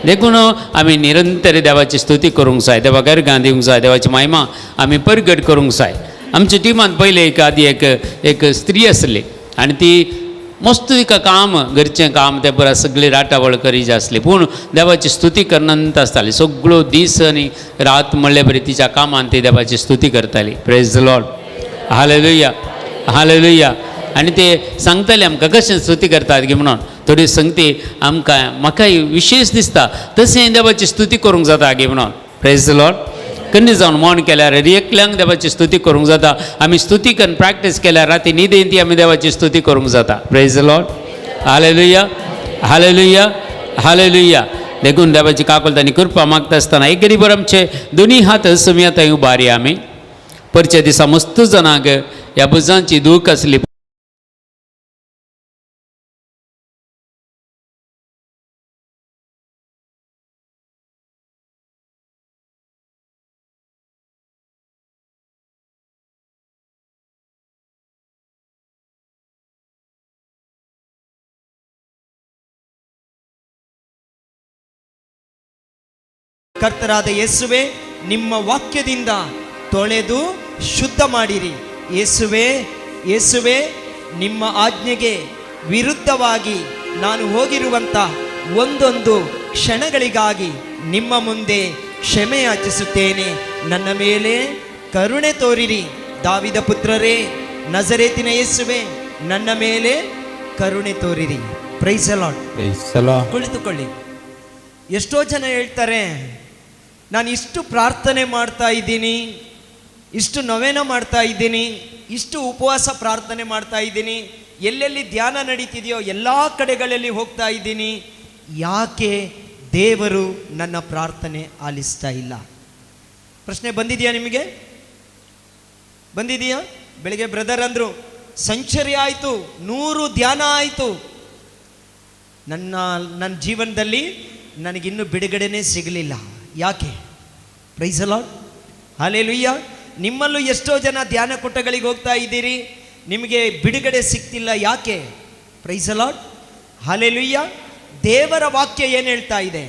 देखून आमी निरंतर देवाची स्तुती करूंक जाय. देवाक अर्घां दिवंक जाय. देवाची महिमा आमी परगट करूंक जाय. आमच्या टिमांत पयले आदी एक स्त्री आसली आनी ती मस्त तिका काम घरचें काम तें पुरा सगळी राटावळ करीत आसली पूण देवाची स्तुती करनात आसताली. सगळो दीस आनी रात म्हणले बरी तिच्या कामान ती देवाची स्तुती करताली. Praise the Lord. Hallelujah hallelujah. आनी ते सांगताले आमकां कशें स्तुती करतात गे म्हणून. थोडी संगती आमकां म्हाकाय विशेश दिसता तशें देवाची स्तुती करूंक जाता गे म्हणून. Praise the Lord. कन्नी जावन मौन केल्यार एकल्यांक देवाची स्तुती करूंक जाता. आमी स्तुती करून प्रॅक्टीस केल्यार राती न्हिदेन ती आमी देवाची स्तुती करूंक जाता. Praise the Lord. Hallelujah hallelujah hallelujah. देखून देवाची काकुलतानी कृपा मागता आसतना एक गरीबर आमचे दोनी हात समी थंय उबारया आमी. परच्या दिसा मस्त जाणांक ह्या बुजांची दूख आसली ಕರ್ತರಾದ ಯೇಸುವೆ ನಿಮ್ಮ ವಾಕ್ಯದಿಂದ ತೊಳೆದು ಶುದ್ಧ ಮಾಡಿರಿ. ಯೇಸುವೆ ಯೇಸುವೆ ನಿಮ್ಮ ಆಜ್ಞೆಗೆ ವಿರುದ್ಧವಾಗಿ ನಾನು ಹೋಗಿರುವಂಥ ಒಂದೊಂದು ಕ್ಷಣಗಳಿಗಾಗಿ ನಿಮ್ಮ ಮುಂದೆ ಕ್ಷಮೆ ಯಾಚಿಸುತ್ತೇನೆ. ನನ್ನ ಮೇಲೆ ಕರುಣೆ ತೋರಿರಿ. ದಾವಿದ ಪುತ್ರರೇ, ನಜರೇತಿನ ಯೇಸುವೆ, ನನ್ನ ಮೇಲೆ ಕರುಣೆ ತೋರಿರಿ. Praise the Lord. ಕುಳಿತುಕೊಳ್ಳಿ. ಎಷ್ಟೋ ಜನ ಹೇಳ್ತಾರೆ, ನಾನು ಇಷ್ಟು ಪ್ರಾರ್ಥನೆ ಮಾಡ್ತಾ ಇದ್ದೀನಿ, ಇಷ್ಟು ನವೇನ ಮಾಡ್ತಾ ಇದ್ದೀನಿ, ಇಷ್ಟು ಉಪವಾಸ ಪ್ರಾರ್ಥನೆ ಮಾಡ್ತಾ ಇದ್ದೀನಿ, ಎಲ್ಲೆಲ್ಲಿ ಧ್ಯಾನ ನಡೀತಿದೆಯೋ ಎಲ್ಲ ಕಡೆಗಳಲ್ಲಿ ಹೋಗ್ತಾ ಇದ್ದೀನಿ, ಯಾಕೆ ದೇವರು ನನ್ನ ಪ್ರಾರ್ಥನೆ ಆಲಿಸ್ತಾ ಇಲ್ಲ? ಪ್ರಶ್ನೆ ಬಂದಿದೆಯಾ ನಿಮಗೆ? ಬಂದಿದೆಯಾ? ಬೆಳಿಗ್ಗೆ ಬ್ರದರ್ ಅಂದರು, ಸೆಂಚುರಿ ಆಯಿತು, 100 ಧ್ಯಾನ ಆಯಿತು, ನನ್ನ ಜೀವನದಲ್ಲಿ ನನಗಿನ್ನೂ ಬಿಡುಗಡೆನೇ ಸಿಗಲಿಲ್ಲ. ಯಾಕೆ? Praise the lord. ಹಲ್ಲೆಲೂಯಾ. ನಿಮ್ಮಲ್ಲೂ ಎಷ್ಟೋ ಜನ ಧ್ಯಾನ ಕೂಟಗಳಿಗೆ ಹೋಗ್ತಾ ಇದ್ದೀರಿ, ನಿಮಗೆ ಬಿಡುಗಡೆ ಸಿಗ್ತಿಲ್ಲ. ಯಾಕೆ? Praise the lord. ಹಲ್ಲೆಲೂಯಾ. ದೇವರ ವಾಕ್ಯ ಏನು ಹೇಳ್ತಾ ಇದೆ?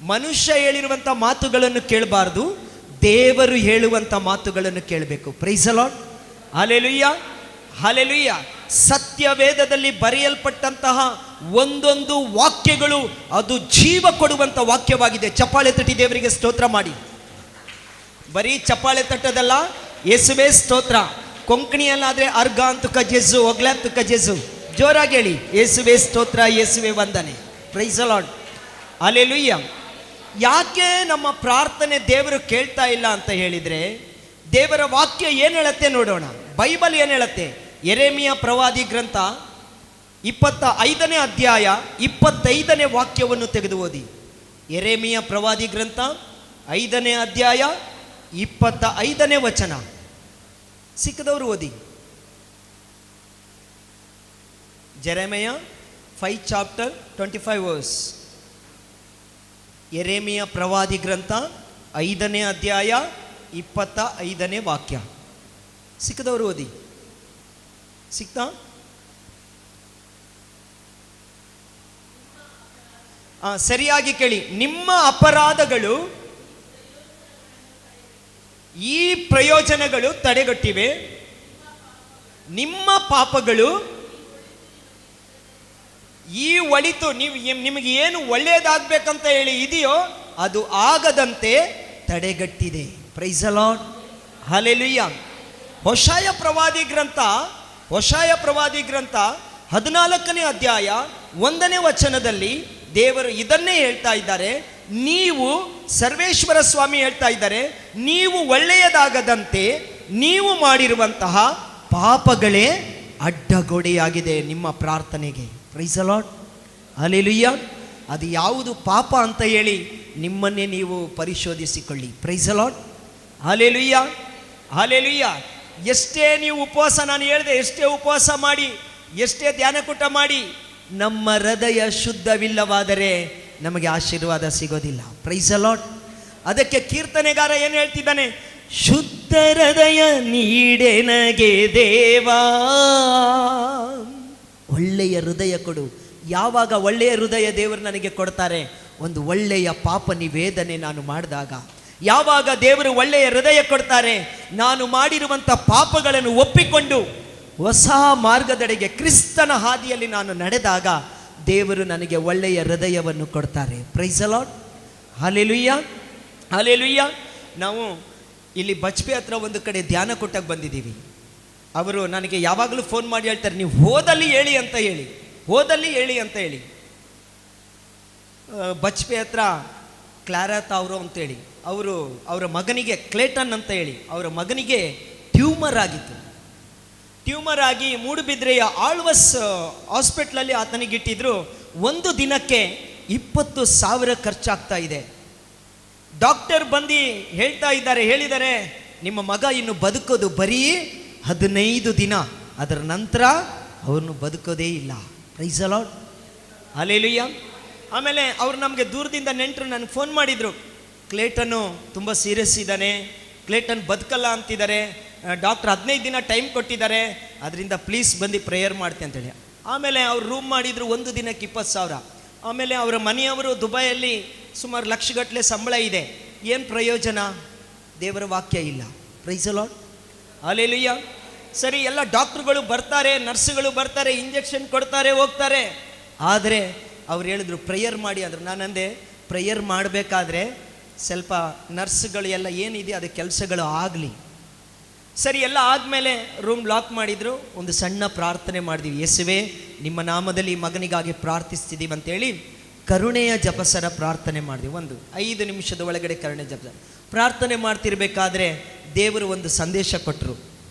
ಮನುಷ್ಯ ಹೇಳಿರುವಂಥ ಮಾತುಗಳನ್ನು ಕೇಳಬಾರ್ದು, ದೇವರು ಹೇಳುವಂಥ ಮಾತುಗಳನ್ನು ಕೇಳಬೇಕು. Praise the lord. Hallelujah, hallelujah. ಸತ್ಯವೇದದಲ್ಲಿ ಬರೆಯಲ್ಪಟ್ಟಂತಹ ಒಂದೊಂದು ವಾಕ್ಯಗಳು ಅದು ಜೀವ ಕೊಡುವಂಥ ವಾಕ್ಯವಾಗಿದೆ. ಚಪ್ಪಾಳೆ ತಟ್ಟಿ ದೇವರಿಗೆ ಸ್ತೋತ್ರ ಮಾಡಿ. ಬರೀ ಚಪ್ಪಾಳೆ ತಟ್ಟದಲ್ಲ, ಯೇಸುವೆ ಸ್ತೋತ್ರ. ಕೊಂಕಣಿಯಲ್ಲಾದರೆ ಅರ್ಗ ಅಂತುಕ ಜೆಸು, ಒಗ್ಲಂತುಕ ಜೆಸು. ಜೋರಾಗಿ ಹೇಳಿ, ಯೇಸುವೆ ಸ್ತೋತ್ರ, ಯೇಸುವೆ ವಂದನೆ. Praise the lord. ಹಲ್ಲೆಲೂಯಾ. ಯಾಕೆ ನಮ್ಮ ಪ್ರಾರ್ಥನೆ ದೇವರು ಕೇಳ್ತಾ ಇಲ್ಲ ಅಂತ ಹೇಳಿದರೆ, ದೇವರ ವಾಕ್ಯ ಏನು ಹೇಳುತ್ತೆ ನೋಡೋಣ. ಬೈಬಲ್ ಏನು ಹೇಳುತ್ತೆ? ಯೆರೆಮೀಯ ಪ್ರವಾದಿ ಗ್ರಂಥ 25ನೇ ಅಧ್ಯಾಯ 25ನೇ ವಾಕ್ಯವನ್ನು ತೆಗೆದು ಓದಿ. ಯೆರೆಮೀಯ ಪ್ರವಾದಿ ಗ್ರಂಥ 5ನೇ ಅಧ್ಯಾಯ 25ನೇ ವಚನ. ಸಿಕ್ಕದವರು ಓದಿ. ಜೆರೆಮೀಯ 5 ಚಾಪ್ಟರ್ 25 ವರ್ಸ್. ಯೆರೆಮೀಯ ಪ್ರವಾದಿ ಗ್ರಂಥ 5ನೇ ಅಧ್ಯಾಯ 25ನೇ ವಾಕ್ಯ. ಸಿಕ್ಕದವರು ಓದಿ. ಸಿಕ್ತಾ? ಸರಿಯಾಗಿ ಕೇಳಿ. ನಿಮ್ಮ ಅಪರಾಧಗಳು ಈ ಪ್ರಯೋಜನಗಳು ತಡೆಗಟ್ಟಿವೆ, ನಿಮ್ಮ ಪಾಪಗಳು ಈ ಒಳಿತು ನಿಮಗೆ ಏನು ಒಳ್ಳೆಯದಾಗಬೇಕಂತ ಹೇಳಿ ಇದೆಯೋ ಅದು ಆಗದಂತೆ ತಡೆಗಟ್ಟಿದೆ. Praise the lord. ಹಲ್ಲೆಲೂಯಾ. ಹೋಶಾಯ ಪ್ರವಾದಿ ಗ್ರಂಥ 14ನೇ ಅಧ್ಯಾಯ 1ನೇ ವಚನದಲ್ಲಿ ದೇವರು ಇದನ್ನೇ ಹೇಳ್ತಾ ಇದ್ದಾರೆ. ನೀವು, ಸರ್ವೇಶ್ವರ ಸ್ವಾಮಿ ಹೇಳ್ತಾ ಇದ್ದಾರೆ, ನೀವು ಒಳ್ಳೆಯದಾಗದಂತೆ ನೀವು ಮಾಡಿರುವಂತಹ ಪಾಪಗಳೇ ಅಡ್ಡಗೋಡೆಯಾಗಿದೆ ನಿಮ್ಮ ಪ್ರಾರ್ಥನೆಗೆ. Praise the lord. ಹಲ್ಲೆಲೂಯಾ. ಅದು ಯಾವುದು ಪಾಪ ಅಂತ ಹೇಳಿ ನಿಮ್ಮನ್ನೇ ನೀವು ಪರಿಶೋಧಿಸಿಕೊಳ್ಳಿ. Praise the lord. Hallelujah, hallelujah. ಎಷ್ಟೇ ನೀವು ಉಪವಾಸ, ನಾನು ಹೇಳಿದೆ, ಎಷ್ಟೇ ಉಪವಾಸ ಮಾಡಿ, ಎಷ್ಟೇ ಧ್ಯಾನಕೂಟ ಮಾಡಿ, ನಮ್ಮ ಹೃದಯ ಶುದ್ಧವಿಲ್ಲವಾದರೆ ನಮಗೆ ಆಶೀರ್ವಾದ ಸಿಗೋದಿಲ್ಲ. Praise the lord. ಅದಕ್ಕೆ ಕೀರ್ತನೆಗಾರ ಏನು ಹೇಳ್ತಿದ್ದಾನೆ? ಶುದ್ಧ ಹೃದಯ ನೀಡೆನಗೆ ದೇವಾ. ಒಳ್ಳೆಯ ಹೃದಯ ಕೊಡು. ಯಾವಾಗ ಒಳ್ಳೆಯ ಹೃದಯ ದೇವರು ನನಗೆ ಕೊಡ್ತಾರೆ? ಒಂದು ಒಳ್ಳೆಯ ಪಾಪ ನಿವೇದನೆ ನಾನು ಮಾಡಿದಾಗ. ಯಾವಾಗ ದೇವರು ಒಳ್ಳೆಯ ಹೃದಯ ಕೊಡ್ತಾರೆ? ನಾನು ಮಾಡಿರುವಂಥ ಪಾಪಗಳನ್ನು ಒಪ್ಪಿಕೊಂಡು ಹೊಸ ಮಾರ್ಗದೆಡೆಗೆ, ಕ್ರಿಸ್ತನ ಹಾದಿಯಲ್ಲಿ ನಾನು ನಡೆದಾಗ ದೇವರು ನನಗೆ ಒಳ್ಳೆಯ ಹೃದಯವನ್ನು ಕೊಡ್ತಾರೆ. Praise the lord. Hallelujah, hallelujah. ನಾವು ಇಲ್ಲಿ ಬಚ್ಪೆ ಹತ್ರ ಒಂದು ಕಡೆ ಧ್ಯಾನ ಕೊಟ್ಟಕ್ಕೆ ಬಂದಿದ್ದೀವಿ. ಅವರು ನನಗೆ ಯಾವಾಗಲೂ ಫೋನ್ ಮಾಡಿ ಹೇಳ್ತಾರೆ, ನೀವು ಹೋದಲ್ಲಿ ಹೇಳಿ ಅಂತ ಹೇಳಿ, ಹೋದಲ್ಲಿ ಹೇಳಿ ಅಂತ ಹೇಳಿ. ಬಚ್ಪೆ ಹತ್ರ ಕ್ಲಾರತ್ ಅವರು ಅಂತೇಳಿ, ಅವರ ಮಗನಿಗೆ ಕ್ಲೇಟನ್ ಅಂತ ಹೇಳಿ, ಅವರ ಮಗನಿಗೆ ಟ್ಯೂಮರ್ ಆಗಿತ್ತು. ಟ್ಯೂಮರ್ ಆಗಿ ಮೂಡುಬಿದ್ರೆಯ ಆಳ್ವಸ್ ಹಾಸ್ಪಿಟ್ಲಲ್ಲಿ ಆತನಿಗಿಟ್ಟಿದ್ರು. ಒಂದು ದಿನಕ್ಕೆ 20,000 ಖರ್ಚಾಗ್ತಾ ಇದೆ. ಡಾಕ್ಟರ್ ಬಂದು ಹೇಳಿದ್ದಾರೆ, ನಿಮ್ಮ ಮಗ ಇನ್ನು ಬದುಕೋದು ಬರೀ 15 ದಿನ, ಅದರ ನಂತರ ಅವ್ರನ್ನು ಬದುಕೋದೇ ಇಲ್ಲ. Praise the lord. ಹಲ್ಲೆಲೂಯಾ. ಆಮೇಲೆ ಅವ್ರು ನಮಗೆ ದೂರದಿಂದ ನೆಂಟರು ನನಗೆ ಫೋನ್ ಮಾಡಿದರು, ಕ್ಲೇಟನ್ನು ತುಂಬ ಸೀರಿಯಸ್ ಇದ್ದಾನೆ, ಕ್ಲೇಟನ್ ಬದುಕಲ್ಲ ಅಂತಿದ್ದಾರೆ, ಡಾಕ್ಟರ್ 15 ದಿನ ಟೈಮ್ ಕೊಟ್ಟಿದ್ದಾರೆ, ಅದರಿಂದ ಪ್ಲೀಸ್ ಬಂದು ಪ್ರೇಯರ್ ಮಾಡ್ತೆ ಅಂತೇಳಿ. ಆಮೇಲೆ ಅವ್ರು ರೂಮ್ ಮಾಡಿದ್ರು, ಒಂದು ದಿನಕ್ಕೆ 20,000. ಆಮೇಲೆ ಅವರ ಮನೆಯವರು ದುಬೈಯಲ್ಲಿ ಸುಮಾರು ಲಕ್ಷಗಟ್ಟಲೆ ಸಂಬಳ ಇದೆ. ಏನು ಪ್ರಯೋಜನ? ದೇವರ ವಾಕ್ಯ ಇಲ್ಲ. Praise the lord. ಹಲ್ಲೆಲೂಯಾ. ಸರಿ, ಎಲ್ಲ ಡಾಕ್ಟ್ರುಗಳು ಬರ್ತಾರೆ, ನರ್ಸ್ಗಳು ಬರ್ತಾರೆ, ಇಂಜೆಕ್ಷನ್ ಕೊಡ್ತಾರೆ, ಹೋಗ್ತಾರೆ. ಆದರೆ ಅವ್ರು ಹೇಳಿದ್ರು ಪ್ರೇಯರ್ ಮಾಡಿ ಅಂದರು. ನಾನು ಅಂದೆ, ಪ್ರೇಯರ್ ಮಾಡಬೇಕಾದ್ರೆ ಸ್ವಲ್ಪ ನರ್ಸ್ಗಳು ಎಲ್ಲ ಏನಿದೆ ಅದು ಕೆಲಸಗಳು ಆಗಲಿ. ಸರಿ, ಎಲ್ಲ ಆದಮೇಲೆ ರೂಮ್ ಲಾಕ್ ಮಾಡಿದರು. ಒಂದು ಸಣ್ಣ ಪ್ರಾರ್ಥನೆ ಮಾಡಿದ್ವಿ, ಯೇಸುವೆ ನಿಮ್ಮ ನಾಮದಲ್ಲಿ ಈ ಮಗನಿಗಾಗಿ ಪ್ರಾರ್ಥಿಸ್ತಿದ್ದೀವಿ ಅಂತೇಳಿ ಕರುಣೆಯ ಜಪಸರ ಪ್ರಾರ್ಥನೆ ಮಾಡಿದ್ವಿ. ಒಂದು 5 ನಿಮಿಷದ ಒಳಗಡೆ ಕರುಣೆ ಜಪಸರ ಪ್ರಾರ್ಥನೆ ಮಾಡ್ತಿರ್ಬೇಕಾದ್ರೆ ದೇವರು ಒಂದು ಸಂದೇಶ ಕೊಟ್ಟರು.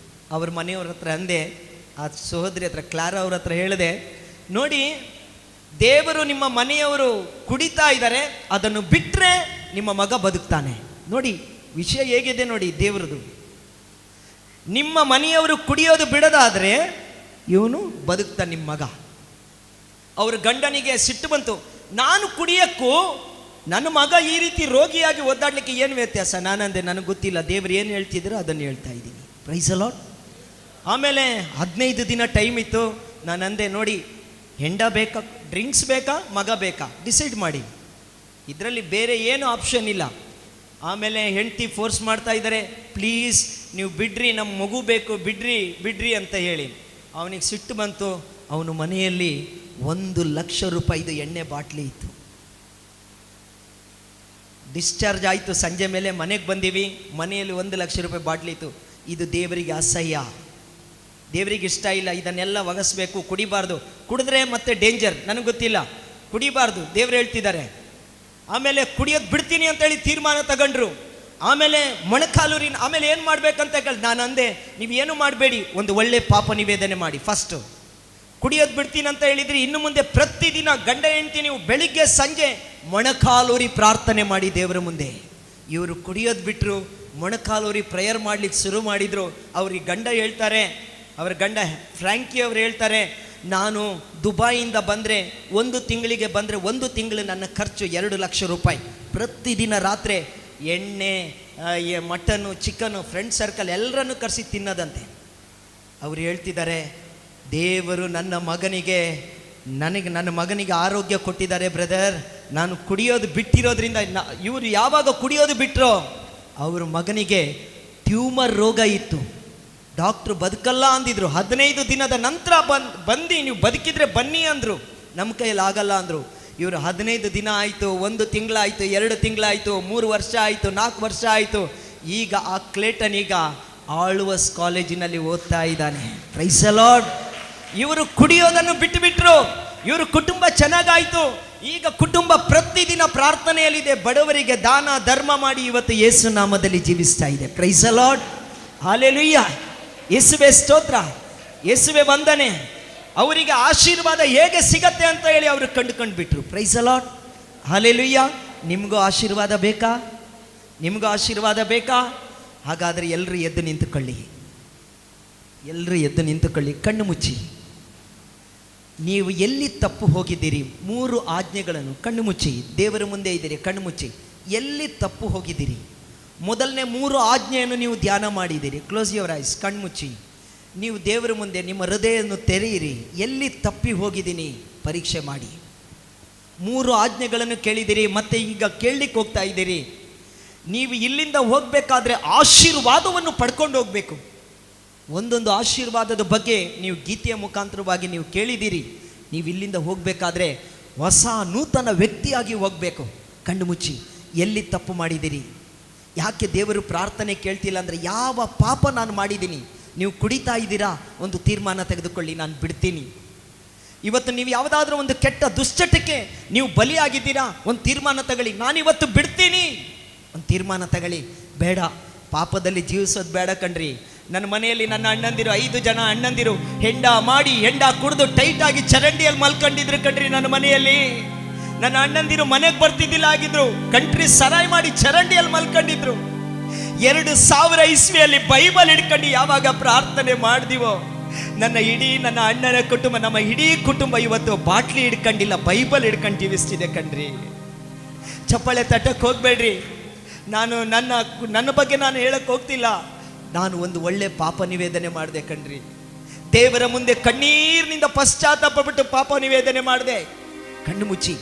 ಅವ್ರ ಮನೆಯವ್ರ ಹತ್ರ ಅಂದೆ, ಆ ಸಹೋದರಿ ಹತ್ರ, ಕ್ಲಾರಾ ಅವ್ರ ಹತ್ರ ಹೇಳಿದೆ, ನೋಡಿ ದೇವರು ನಿಮ್ಮ ಮನೆಯವರು ಕುಡಿತಾ ಇದ್ದಾರೆ, ಅದನ್ನು ಬಿಟ್ಟರೆ ನಿಮ್ಮ ಮಗ ಬದುಕ್ತಾನೆ. ನೋಡಿ ವಿಷಯ ಹೇಗಿದೆ ನೋಡಿ ದೇವ್ರದ್ದು. ನಿಮ್ಮ ಮನೆಯವರು ಕುಡಿಯೋದು ಬಿಡೋದಾದರೆ ಇವನು ಬದುಕ್ತಾನೆ, ನಿಮ್ಮ ಮಗ. ಅವ್ರ ಗಂಡನಿಗೆ ಸಿಟ್ಟು ಬಂತು, ನಾನು ಕುಡಿಯಕ್ಕೂ ನನ್ನ ಮಗ ಈ ರೀತಿ ರೋಗಿಯಾಗಿ ಒದ್ದಾಡ್ಲಿಕ್ಕೆ ಏನು ವ್ಯತ್ಯಾಸ? ನಾನಂದೆ, ನನಗೆ ಗೊತ್ತಿಲ್ಲ, ದೇವ್ರು ಏನು ಹೇಳ್ತಿದ್ರು ಅದನ್ನು ಹೇಳ್ತಾ ಇದ್ದೀನಿ. Praise the Lord. ಆಮೇಲೆ 15 ದಿನ ಟೈಮ್ ಇತ್ತು. ನಾನಂದೆ, ನೋಡಿ ಹೆಂಡ ಬೇಕಾ, ಡ್ರಿಂಕ್ಸ್ ಬೇಕಾ, ಮಗ ಬೇಕಾ, ಡಿಸೈಡ್ ಮಾಡಿ, ಇದರಲ್ಲಿ ಬೇರೆ ಏನು ಆಪ್ಷನ್ ಇಲ್ಲ. ಆಮೇಲೆ ಹೆಂಡತಿ ಫೋರ್ಸ್ ಮಾಡ್ತಾ ಇದ್ದಾರೆ, ಪ್ಲೀಸ್ ನೀವು ಬಿಡ್ರಿ, ನಮ್ಮ ಮಗು ಬೇಕು, ಬಿಡ್ರಿ ಬಿಡ್ರಿ ಅಂತ ಹೇಳಿ. ಅವನಿಗೆ ಸಿಟ್ಟು ಬಂತು. ಅವನು ಮನೆಯಲ್ಲಿ 1 ಲಕ್ಷ ರೂಪಾಯಿದು ಎಣ್ಣೆ ಬಾಟ್ಲಿ ಇತ್ತು. ಡಿಸ್ಚಾರ್ಜ್ ಆಯಿತು. ಸಂಜೆ ಮೇಲೆ ಮನೆಗೆ ಬಂದೀವಿ, ಮನೆಯಲ್ಲಿ 1 ಲಕ್ಷ ರೂಪಾಯಿ ಬಾಟ್ಲಿ ಇತ್ತು. ಇದು ದೇವರಿಗೆ ಅಸಹ್ಯ, ದೇವರಿಗೆ ಇಷ್ಟ ಇಲ್ಲ, ಇದನ್ನೆಲ್ಲ ಒಗಸ್ಬೇಕು, ಕುಡಿಬಾರ್ದು, ಕುಡಿದ್ರೆ ಮತ್ತೆ ಡೇಂಜರ್, ನನಗೆ ಗೊತ್ತಿಲ್ಲ, ಕುಡಿಬಾರ್ದು, ದೇವ್ರು ಹೇಳ್ತಿದ್ದಾರೆ. ಆಮೇಲೆ ಕುಡಿಯೋದು ಬಿಡ್ತೀನಿ ಅಂತೇಳಿ ತೀರ್ಮಾನ ತಗೊಂಡ್ರು. ಆಮೇಲೆ ಮೊಣಕಾಲೂರಿನ ಆಮೇಲೆ ಏನು ಮಾಡ್ಬೇಕಂತ ಕೇಳಿ ನಾನು ಅಂದೆ, ನೀವು ಏನು ಮಾಡಬೇಡಿ, ಒಂದು ಒಳ್ಳೆ ಪಾಪ ನಿವೇದನೆ ಮಾಡಿ. ಫಸ್ಟು ಕುಡಿಯೋದು ಬಿಡ್ತೀನಿ ಅಂತ ಹೇಳಿದ್ರಿ, ಇನ್ನು ಮುಂದೆ ಪ್ರತಿದಿನ ಗಂಡ ಹೆಂಡ್ತಿ ನೀವು ಬೆಳಿಗ್ಗೆ ಸಂಜೆ ಮೊಣಕಾಲೂರಿ ಪ್ರಾರ್ಥನೆ ಮಾಡಿ ದೇವರ ಮುಂದೆ. ಇವರು ಕುಡಿಯೋದು ಬಿಟ್ಟರು, ಮೊಣಕಾಲೂರಿ ಪ್ರೇಯರ್ ಮಾಡ್ಲಿಕ್ಕೆ ಶುರು ಮಾಡಿದರು. ಅವ್ರಿಗೆ ಗಂಡ ಹೇಳ್ತಾರೆ, ಅವ್ರ ಗಂಡ ಫ್ರ್ಯಾಂಕಿ ಅವ್ರು ಹೇಳ್ತಾರೆ, ನಾನು ದುಬೈಯಿಂದ ಬಂದರೆ 1 ತಿಂಗಳಿಗೆ ಬಂದರೆ 1 ತಿಂಗಳು ನನ್ನ ಖರ್ಚು 2 ಲಕ್ಷ ರೂಪಾಯಿ. ಪ್ರತಿದಿನ ರಾತ್ರಿ ಎಣ್ಣೆ, ಮಟನ್ನು, ಚಿಕನ್ನು, ಫ್ರೆಂಡ್ ಸರ್ಕಲ್ ಎಲ್ಲರನ್ನು ಕರೆಸಿ ತಿನ್ನೋದಂತೆ. ಅವ್ರು ಹೇಳ್ತಿದ್ದಾರೆ, ದೇವರು ನನ್ನ ಮಗನಿಗೆ ಆರೋಗ್ಯ ಕೊಟ್ಟಿದ್ದಾರೆ ಬ್ರದರ್. ನಾನು ಕುಡಿಯೋದು ಬಿಟ್ಟಿರೋದ್ರಿಂದ, ಇವರು ಯಾವಾಗ ಕುಡಿಯೋದು ಬಿಟ್ಟರೋ ಅವ್ರ ಮಗನಿಗೆ ಟ್ಯೂಮರ್ ರೋಗ ಇತ್ತು. ಡಾಕ್ಟ್ರು ಬದುಕಲ್ಲ ಅಂದಿದ್ರು. 15 ದಿನದ ನಂತರ ಬಂದು ನೀವು ಬದುಕಿದ್ರೆ ಬನ್ನಿ ಅಂದರು. ನಮ್ಮ ಕೈಯಲ್ಲಿ ಆಗಲ್ಲ ಅಂದರು. ಇವರು 15 ದಿನ ಆಯಿತು, 1 ತಿಂಗಳಾಯಿತು, 2 ತಿಂಗಳಾಯಿತು, 3 ವರ್ಷ ಆಯಿತು, 4 ವರ್ಷ ಆಯಿತು. ಈಗ ಆ ಕ್ಲೇಟನ್ ಈಗ ಆಳ್ವಸ್ ಕಾಲೇಜಿನಲ್ಲಿ ಓದ್ತಾ ಇದ್ದಾನೆ. Praise the Lord. ಇವರು ಕುಡಿಯೋದನ್ನು ಬಿಟ್ಟುಬಿಟ್ರು. ಇವರು ಕುಟುಂಬ ಚೆನ್ನಾಗಾಯಿತು. ಈಗ ಕುಟುಂಬ ಪ್ರತಿದಿನ ಪ್ರಾರ್ಥನೆಯಲ್ಲಿದೆ, ಬಡವರಿಗೆ ದಾನ ಧರ್ಮ ಮಾಡಿ ಇವತ್ತು ಯೇಸು ನಾಮದಲ್ಲಿ ಜೀವಿಸ್ತಾ ಇದೆ. Praise the lord. ಹಲ್ಲೆಲೂಯಾ. ಯೇಸುವೆ ಸ್ತೋತ್ರ, ಯೇಸುವೆ ವಂದನೆ. ಅವರಿಗೆ ಆಶೀರ್ವಾದ ಹೇಗೆ ಸಿಗತ್ತೆ ಅಂತ ಹೇಳಿ ಅವರು ಕಂಡು ಬಿಟ್ರು. Praise the lord. ಹಲ್ಲೆಲೂಯಾ. ನಿಮಗೂ ಆಶೀರ್ವಾದ ಬೇಕಾ? ನಿಮಗೂ ಆಶೀರ್ವಾದ ಬೇಕಾ? ಹಾಗಾದರೆ ಎಲ್ಲರೂ ಎದ್ದು ನಿಂತುಕೊಳ್ಳಿ, ಎಲ್ಲರೂ ಎದ್ದು ನಿಂತುಕೊಳ್ಳಿ, ಕಣ್ಣು ಮುಚ್ಚಿ. ನೀವು ಎಲ್ಲಿ ತಪ್ಪು ಹೋಗಿದ್ದೀರಿ? 3 ಆಜ್ಞೆಗಳನ್ನು ಕಣ್ಣು ಮುಚ್ಚಿ, ದೇವರ ಮುಂದೆ ಇದ್ದೀರಿ, ಕಣ್ಣು ಮುಚ್ಚಿ. ಎಲ್ಲಿ ತಪ್ಪು ಹೋಗಿದ್ದೀರಿ? ಮೊದಲನೇ 3 ಆಜ್ಞೆಯನ್ನು ನೀವು ಧ್ಯಾನ ಮಾಡಿದ್ದೀರಿ. ಕ್ಲೋಸ್ ಯುವರ್ ಐಸ್, ಕಣ್ಣು ಮುಚ್ಚಿ. ನೀವು ದೇವರ ಮುಂದೆ ನಿಮ್ಮ ಹೃದಯವನ್ನು ತೆರೆಯಿರಿ. ಎಲ್ಲಿ ತಪ್ಪಿ ಹೋಗಿದ್ದೀನಿ ಪರೀಕ್ಷೆ ಮಾಡಿ. 3 ಆಜ್ಞೆಗಳನ್ನು ಕೇಳಿದಿರಿ, ಮತ್ತೆ ಈಗ ಕೇಳಲಿಕ್ಕೆ ಹೋಗ್ತಾ ಇದ್ದೀರಿ. ನೀವು ಇಲ್ಲಿಂದ ಹೋಗಬೇಕಾದ್ರೆ ಆಶೀರ್ವಾದವನ್ನು ಪಡ್ಕೊಂಡು ಹೋಗಬೇಕು. ಒಂದೊಂದು ಆಶೀರ್ವಾದದ ಬಗ್ಗೆ ನೀವು ಗೀತೆಯ ಮುಖಾಂತರವಾಗಿ ನೀವು ಕೇಳಿದ್ದೀರಿ. ನೀವು ಇಲ್ಲಿಂದ ಹೋಗಬೇಕಾದ್ರೆ ಹೊಸ ನೂತನ ವ್ಯಕ್ತಿಯಾಗಿ ಹೋಗಬೇಕು. ಕಣ್ಣು ಮುಚ್ಚಿ. ಎಲ್ಲಿ ತಪ್ಪು ಮಾಡಿದ್ದೀರಿ? ಯಾಕೆ ದೇವರು ಪ್ರಾರ್ಥನೆ ಕೇಳ್ತಿಲ್ಲ ಅಂದರೆ, ಯಾವ ಪಾಪ ನಾನು ಮಾಡಿದ್ದೀನಿ? ನೀವು ಕುಡಿತಾ ಇದ್ದೀರಾ, ಒಂದು ತೀರ್ಮಾನ ತೆಗೆದುಕೊಳ್ಳಿ, ನಾನು ಬಿಡ್ತೀನಿ. ಇವತ್ತು ನೀವು ಯಾವುದಾದ್ರೂ ಒಂದು ಕೆಟ್ಟ ದುಶ್ಚಟಕ್ಕೆ ನೀವು ಬಲಿಯಾಗಿದ್ದೀರಾ, ಒಂದು ತೀರ್ಮಾನ ತಗೊಳ್ಳಿ, ನಾನಿವತ್ತು ಬಿಡ್ತೀನಿ. ಒಂದು ತೀರ್ಮಾನ ತಗೊಳ್ಳಿ. ಬೇಡ, ಪಾಪದಲ್ಲಿ ಜೀವಿಸೋದು ಬೇಡ ಕಣ್ರಿ. ನನ್ನ ಮನೆಯಲ್ಲಿ ನನ್ನ ಅಣ್ಣಂದಿರು 5 ಜನ ಅಣ್ಣಂದಿರು ಹೆಂಡ ಮಾಡಿ ಹೆಂಡ ಕುಡಿದು ಟೈಟಾಗಿ ಚರಂಡಿಯಲ್ಲಿ ಮಲ್ಕೊಂಡಿದ್ರು ಕಣ್ರಿ. ನನ್ನ ಮನೆಯಲ್ಲಿ ನನ್ನ ಅಣ್ಣಂದಿರು ಮನೆಗೆ ಬರ್ತಿದ್ದಿಲ್ಲ ಆಗಿದ್ರು, ಕಂಟ್ರಿ ಸರಾಯಿ ಮಾಡಿ ಚರಂಡಿಯಲ್ಲಿ ಮಲ್ಕೊಂಡಿದ್ರು. 2000 ಇಸ್ವಿಯಲ್ಲಿ ಬೈಬಲ್ ಹಿಡ್ಕೊಂಡು ಯಾವಾಗ ಪ್ರಾರ್ಥನೆ ಮಾಡ್ದಿವೋ, ನನ್ನ ಅಣ್ಣನ ಕುಟುಂಬ, ನಮ್ಮ ಇಡೀ ಕುಟುಂಬ ಇವತ್ತು ಬಾಟ್ಲಿ ಹಿಡ್ಕೊಂಡಿಲ್ಲ, ಬೈಬಲ್ ಹಿಡ್ಕೊಂಡು ಜೀವಿಸ್ತಿದೆ ಕಣ್ರಿ. ಚಪ್ಪಾಳೆ ತಟ್ಟಕ್ಕೆ ಹೋಗ್ಬೇಡ್ರಿ. ನಾನು ನನ್ನ ಬಗ್ಗೆ ನಾನು ಹೇಳಕ್ಕೆ ಹೋಗ್ತಿಲ್ಲ. ನಾನು ಒಂದು ಒಳ್ಳೆ ಪಾಪ ನಿವೇದನೆ ಮಾಡಿದೆ ಕಣ್ರಿ. ದೇವರ ಮುಂದೆ ಕಣ್ಣೀರಿನಿಂದ ಪಶ್ಚಾತ್ತಾಪ ಬಿಟ್ಟು ಪಾಪ ನಿವೇದನೆ ಮಾಡಿದೆ. ಕಣ್ಣು ಮುಚ್ಚಿ.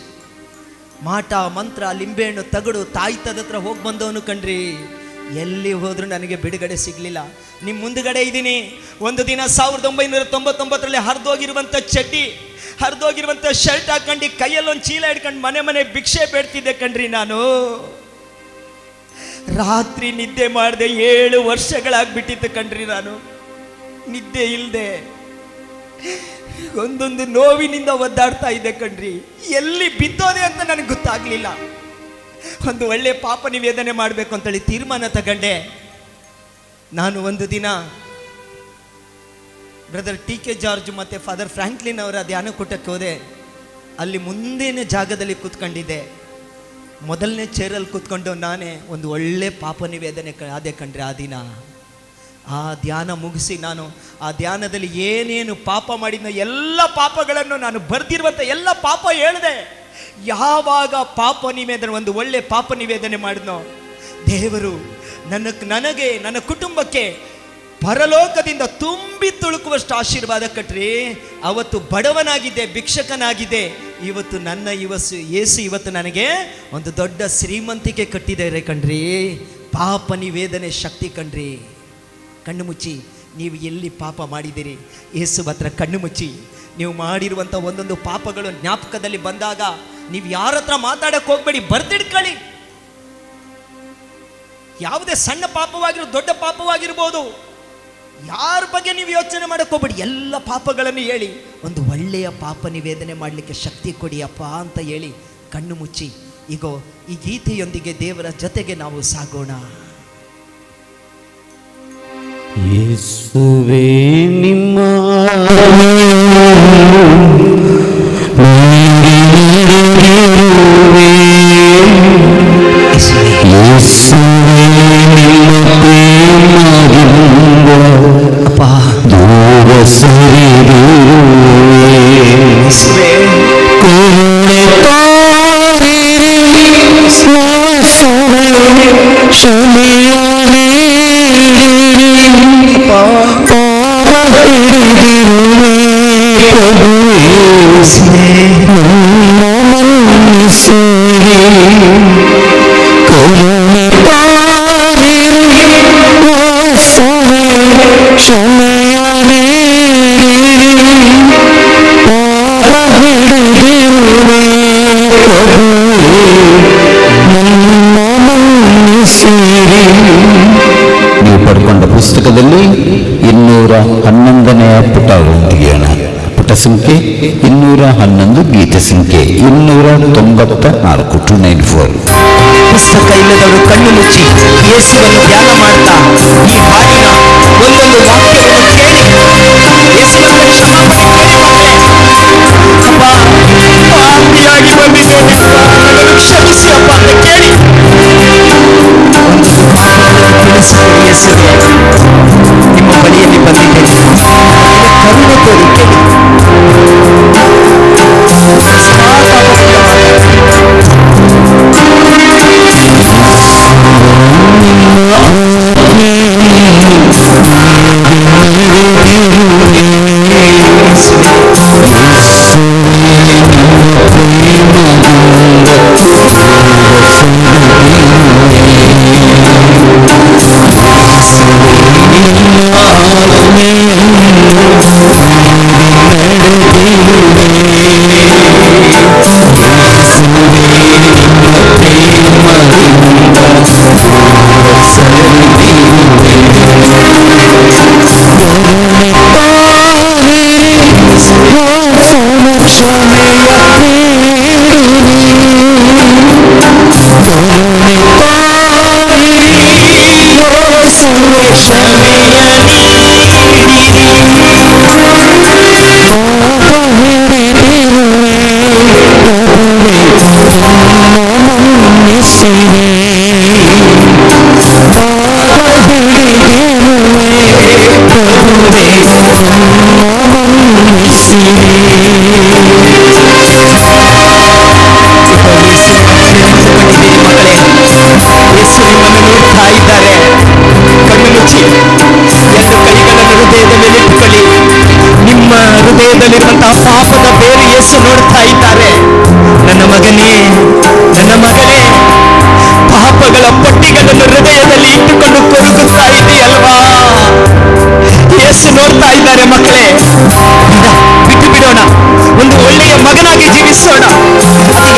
ಮಾಟ ಮಂತ್ರ ಲಿಂಬೆಹಣ್ಣು ತಗಡು ತಾಯ್ತದ ಹತ್ರ ಹೋಗಿ ಬಂದವನು ಕಣ್ರಿ. ಎಲ್ಲಿ ಹೋದ್ರೂ ನನಗೆ ಬಿಡುಗಡೆ ಸಿಗ್ಲಿಲ್ಲ. ನಿಮ್ಮ ಮುಂದುಗಡೆ ಇದ್ದೀನಿ. ಒಂದು ದಿನ 1999ರಲ್ಲಿ ಹರಿದೋಗಿರುವಂಥ ಚಡ್ಡಿ, ಹರಿದೋಗಿರುವಂಥ ಶರ್ಟ್ ಹಾಕೊಂಡು ಕೈಯಲ್ಲೊಂದು ಚೀಲ ಹಿಡ್ಕೊಂಡು ಮನೆ ಭಿಕ್ಷೆ ಬೇಡ್ತಿದ್ದೆ ಕಣ್ರಿ. ನಾನು ರಾತ್ರಿ ನಿದ್ದೆ ಮಾಡದೆ 7 ವರ್ಷಗಳಾಗ್ಬಿಟ್ಟಿತ್ತು ಕಣ್ರಿ. ನಾನು ನಿದ್ದೆ ಇಲ್ಲದೆ ಒಂದೊಂದು ನೋವಿನಿಂದ ಒದ್ದಾಡ್ತಾ ಇದ್ದೆ ಕಣ್ರಿ. ಎಲ್ಲಿ ಬಿದ್ದೋದೆ ಅಂತ ನನಗೆ ಗೊತ್ತಾಗ್ಲಿಲ್ಲ. ಒಂದು ಒಳ್ಳೆ ಪಾಪ ನಿವೇದನೆ ಮಾಡಬೇಕು ಅಂತೇಳಿ ತೀರ್ಮಾನ ತಗೊಂಡೆ. ನಾನು ಒಂದು ದಿನ ಬ್ರದರ್ ಟಿ.ಕೆ. ಜಾರ್ಜ್ ಮತ್ತು ಫಾದರ್ ಫ್ರಾಂಕ್ಲಿನ್ ಅವರ ಧ್ಯಾನ ಕೂಟಕ್ಕೆ ಹೋದೆ. ಅಲ್ಲಿ ಮುಂದಿನ ಜಾಗದಲ್ಲಿ ಕೂತ್ಕೊಂಡಿದ್ದೆ. ಮೊದಲನೇ ಚೇರಲ್ಲಿ ಕೂತ್ಕೊಂಡು ನಾನೇ ಒಂದು ಒಳ್ಳೆ ಪಾಪ ನಿವೇದನೆ ಆದೆ ಕಣ್ರಿ. ಆ ದಿನ ಆ ಧ್ಯಾನ ಮುಗಿಸಿ ನಾನು ಆ ಧ್ಯಾನದಲ್ಲಿ ಏನೇನು ಪಾಪ ಮಾಡಿದ್ನೋ ಎಲ್ಲ ಪಾಪಗಳನ್ನು, ನಾನು ಬರೆದಿರುವಂಥ ಎಲ್ಲ ಪಾಪ ಹೇಳಿದೆ. ಯಾವಾಗ ಪಾಪ ನಿವೇದನೆ, ಒಂದು ಒಳ್ಳೆ ಪಾಪ ನಿವೇದನೆ ಮಾಡಿದ್ನೋ, ದೇವರು ನನಗೆ ನನ್ನ ಕುಟುಂಬಕ್ಕೆ ಪರಲೋಕದಿಂದ ತುಂಬಿ ತುಳುಕುವಷ್ಟು ಆಶೀರ್ವಾದ ಕಟ್ರಿ. ಅವತ್ತು ಬಡವನಾಗಿದ್ದೆ, ಭಿಕ್ಷಕನಾಗಿದ್ದೆ. ಇವತ್ತು ನನ್ನ ಯೇಸು ಇವತ್ತು ನನಗೆ ಒಂದು ದೊಡ್ಡ ಶ್ರೀಮಂತಿಕೆ ಕಟ್ಟಿದ್ದಾರೆ ಕಣ್ರಿ. ಪಾಪ ನಿವೇದನೆ ಶಕ್ತಿ ಕಣ್ರಿ. ಕಣ್ಣು ಮುಚ್ಚಿ ನೀವು ಎಲ್ಲಿ ಪಾಪ ಮಾಡಿದ್ದೀರಿ, ಯೇಸು ಹತ್ರ ಕಣ್ಣು ಮುಚ್ಚಿ ನೀವು ಮಾಡಿರುವಂಥ ಒಂದೊಂದು ಪಾಪಗಳು ಜ್ಞಾಪಕದಲ್ಲಿ ಬಂದಾಗ ನೀವು ಯಾರ ಹತ್ರ ಮಾತಾಡಕ್ಕೆ ಹೋಗ್ಬೇಡಿ, ಬರ್ದಿಡ್ಕೊಳ್ಳಿ. ಯಾವುದೇ ಸಣ್ಣ ಪಾಪವಾಗಿರೋ ದೊಡ್ಡ ಪಾಪವಾಗಿರ್ಬೋದು, ಯಾರ ಬಗ್ಗೆ ನೀವು ಯೋಚನೆ ಮಾಡಕ್ಕೆ ಹೋಗ್ಬೇಡಿ. ಎಲ್ಲ ಪಾಪಗಳನ್ನು ಹೇಳಿ ಒಂದು ಒಳ್ಳೆಯ ಪಾಪ ನಿವೇದನೆ ಮಾಡಲಿಕ್ಕೆ ಶಕ್ತಿ ಕೊಡಿ ಅಪ್ಪ ಅಂತ ಹೇಳಿ ಕಣ್ಣು ಮುಚ್ಚಿ ಈಗೋ ಈ ಗೀತೆಯೊಂದಿಗೆ ದೇವರ ಜೊತೆಗೆ ನಾವು ಸಾಗೋಣ. ಯೇಸುವೇ ನಿಮ್ಮ ನೀವು ಪಡ್ಕೊಂಡ ಪುಸ್ತಕದಲ್ಲಿ 211ನೇ ಪುಟ ಓದಿಯೋಣ. ಪುಟ ಸಂಖ್ಯೆ 211, ಗೀತೆ ಸಂಖ್ಯೆ 294 294. ಪುಸ್ತಕ ಇಲ್ಲದವರು ಕಣ್ಣು ಮುಚ್ಚಿ ಯೇಸುವನ್ನು ಧ್ಯಾನ ಮಾಡ್ತಾ ಈ ಹಾಡಿನ ಒಂದೊಂದು ವಾಕ್ಯವನ್ನು ಕೇಳಿ ಯೇಸುವನ್ನು ಕ್ಷಮಾಪಣೆ ಕೇಳಿ ಮಕ್ಕಳೇ. ಅಪ್ಪ, ಪಾಪಿಯಾಗಿ ಬಂದಿದ್ದೇನೆ, ನನ್ನನ್ನು ಕ್ಷಮಿಸಿ ಅಪ್ಪ ಅಂತ ಕೇಳಿ ಒಂದೊಂದು ಪಾಪಗಳನ್ನು ತಿಳಿಸಿಕೊಡಿ ಯೇಸುವೆ. ನಿಮ್ಮ ಬಳಿಯಲ್ಲಿ ಬಂದಿದ್ದೇನೆ, ಕರುಣೆ ತೋರಿ ಕೇಳಿ. ಪಾಪದ ಬೇರೆ ಯೇಸು ನೋಡ್ತಾ ಇದ್ದಾರೆ. ನನ್ನ ಮಗನೇ, ನನ್ನ ಮಗಳೇ, ಪಾಪಗಳ ಪಟ್ಟಿಗಳನ್ನು ಹೃದಯದಲ್ಲಿ ಇಟ್ಟುಕೊಂಡು ಕೊರಗುತ್ತಾ ಇದೆಯಲ್ವಾ? ಯೇಸು ನೋಡ್ತಾ ಇದ್ದಾರೆ. ಮಕ್ಕಳೇ, ಬಿಟ್ಟು ಬಿಡೋಣ, ಒಂದು ಒಳ್ಳೆಯ ಮಗನಾಗಿ ಜೀವಿಸೋಣ.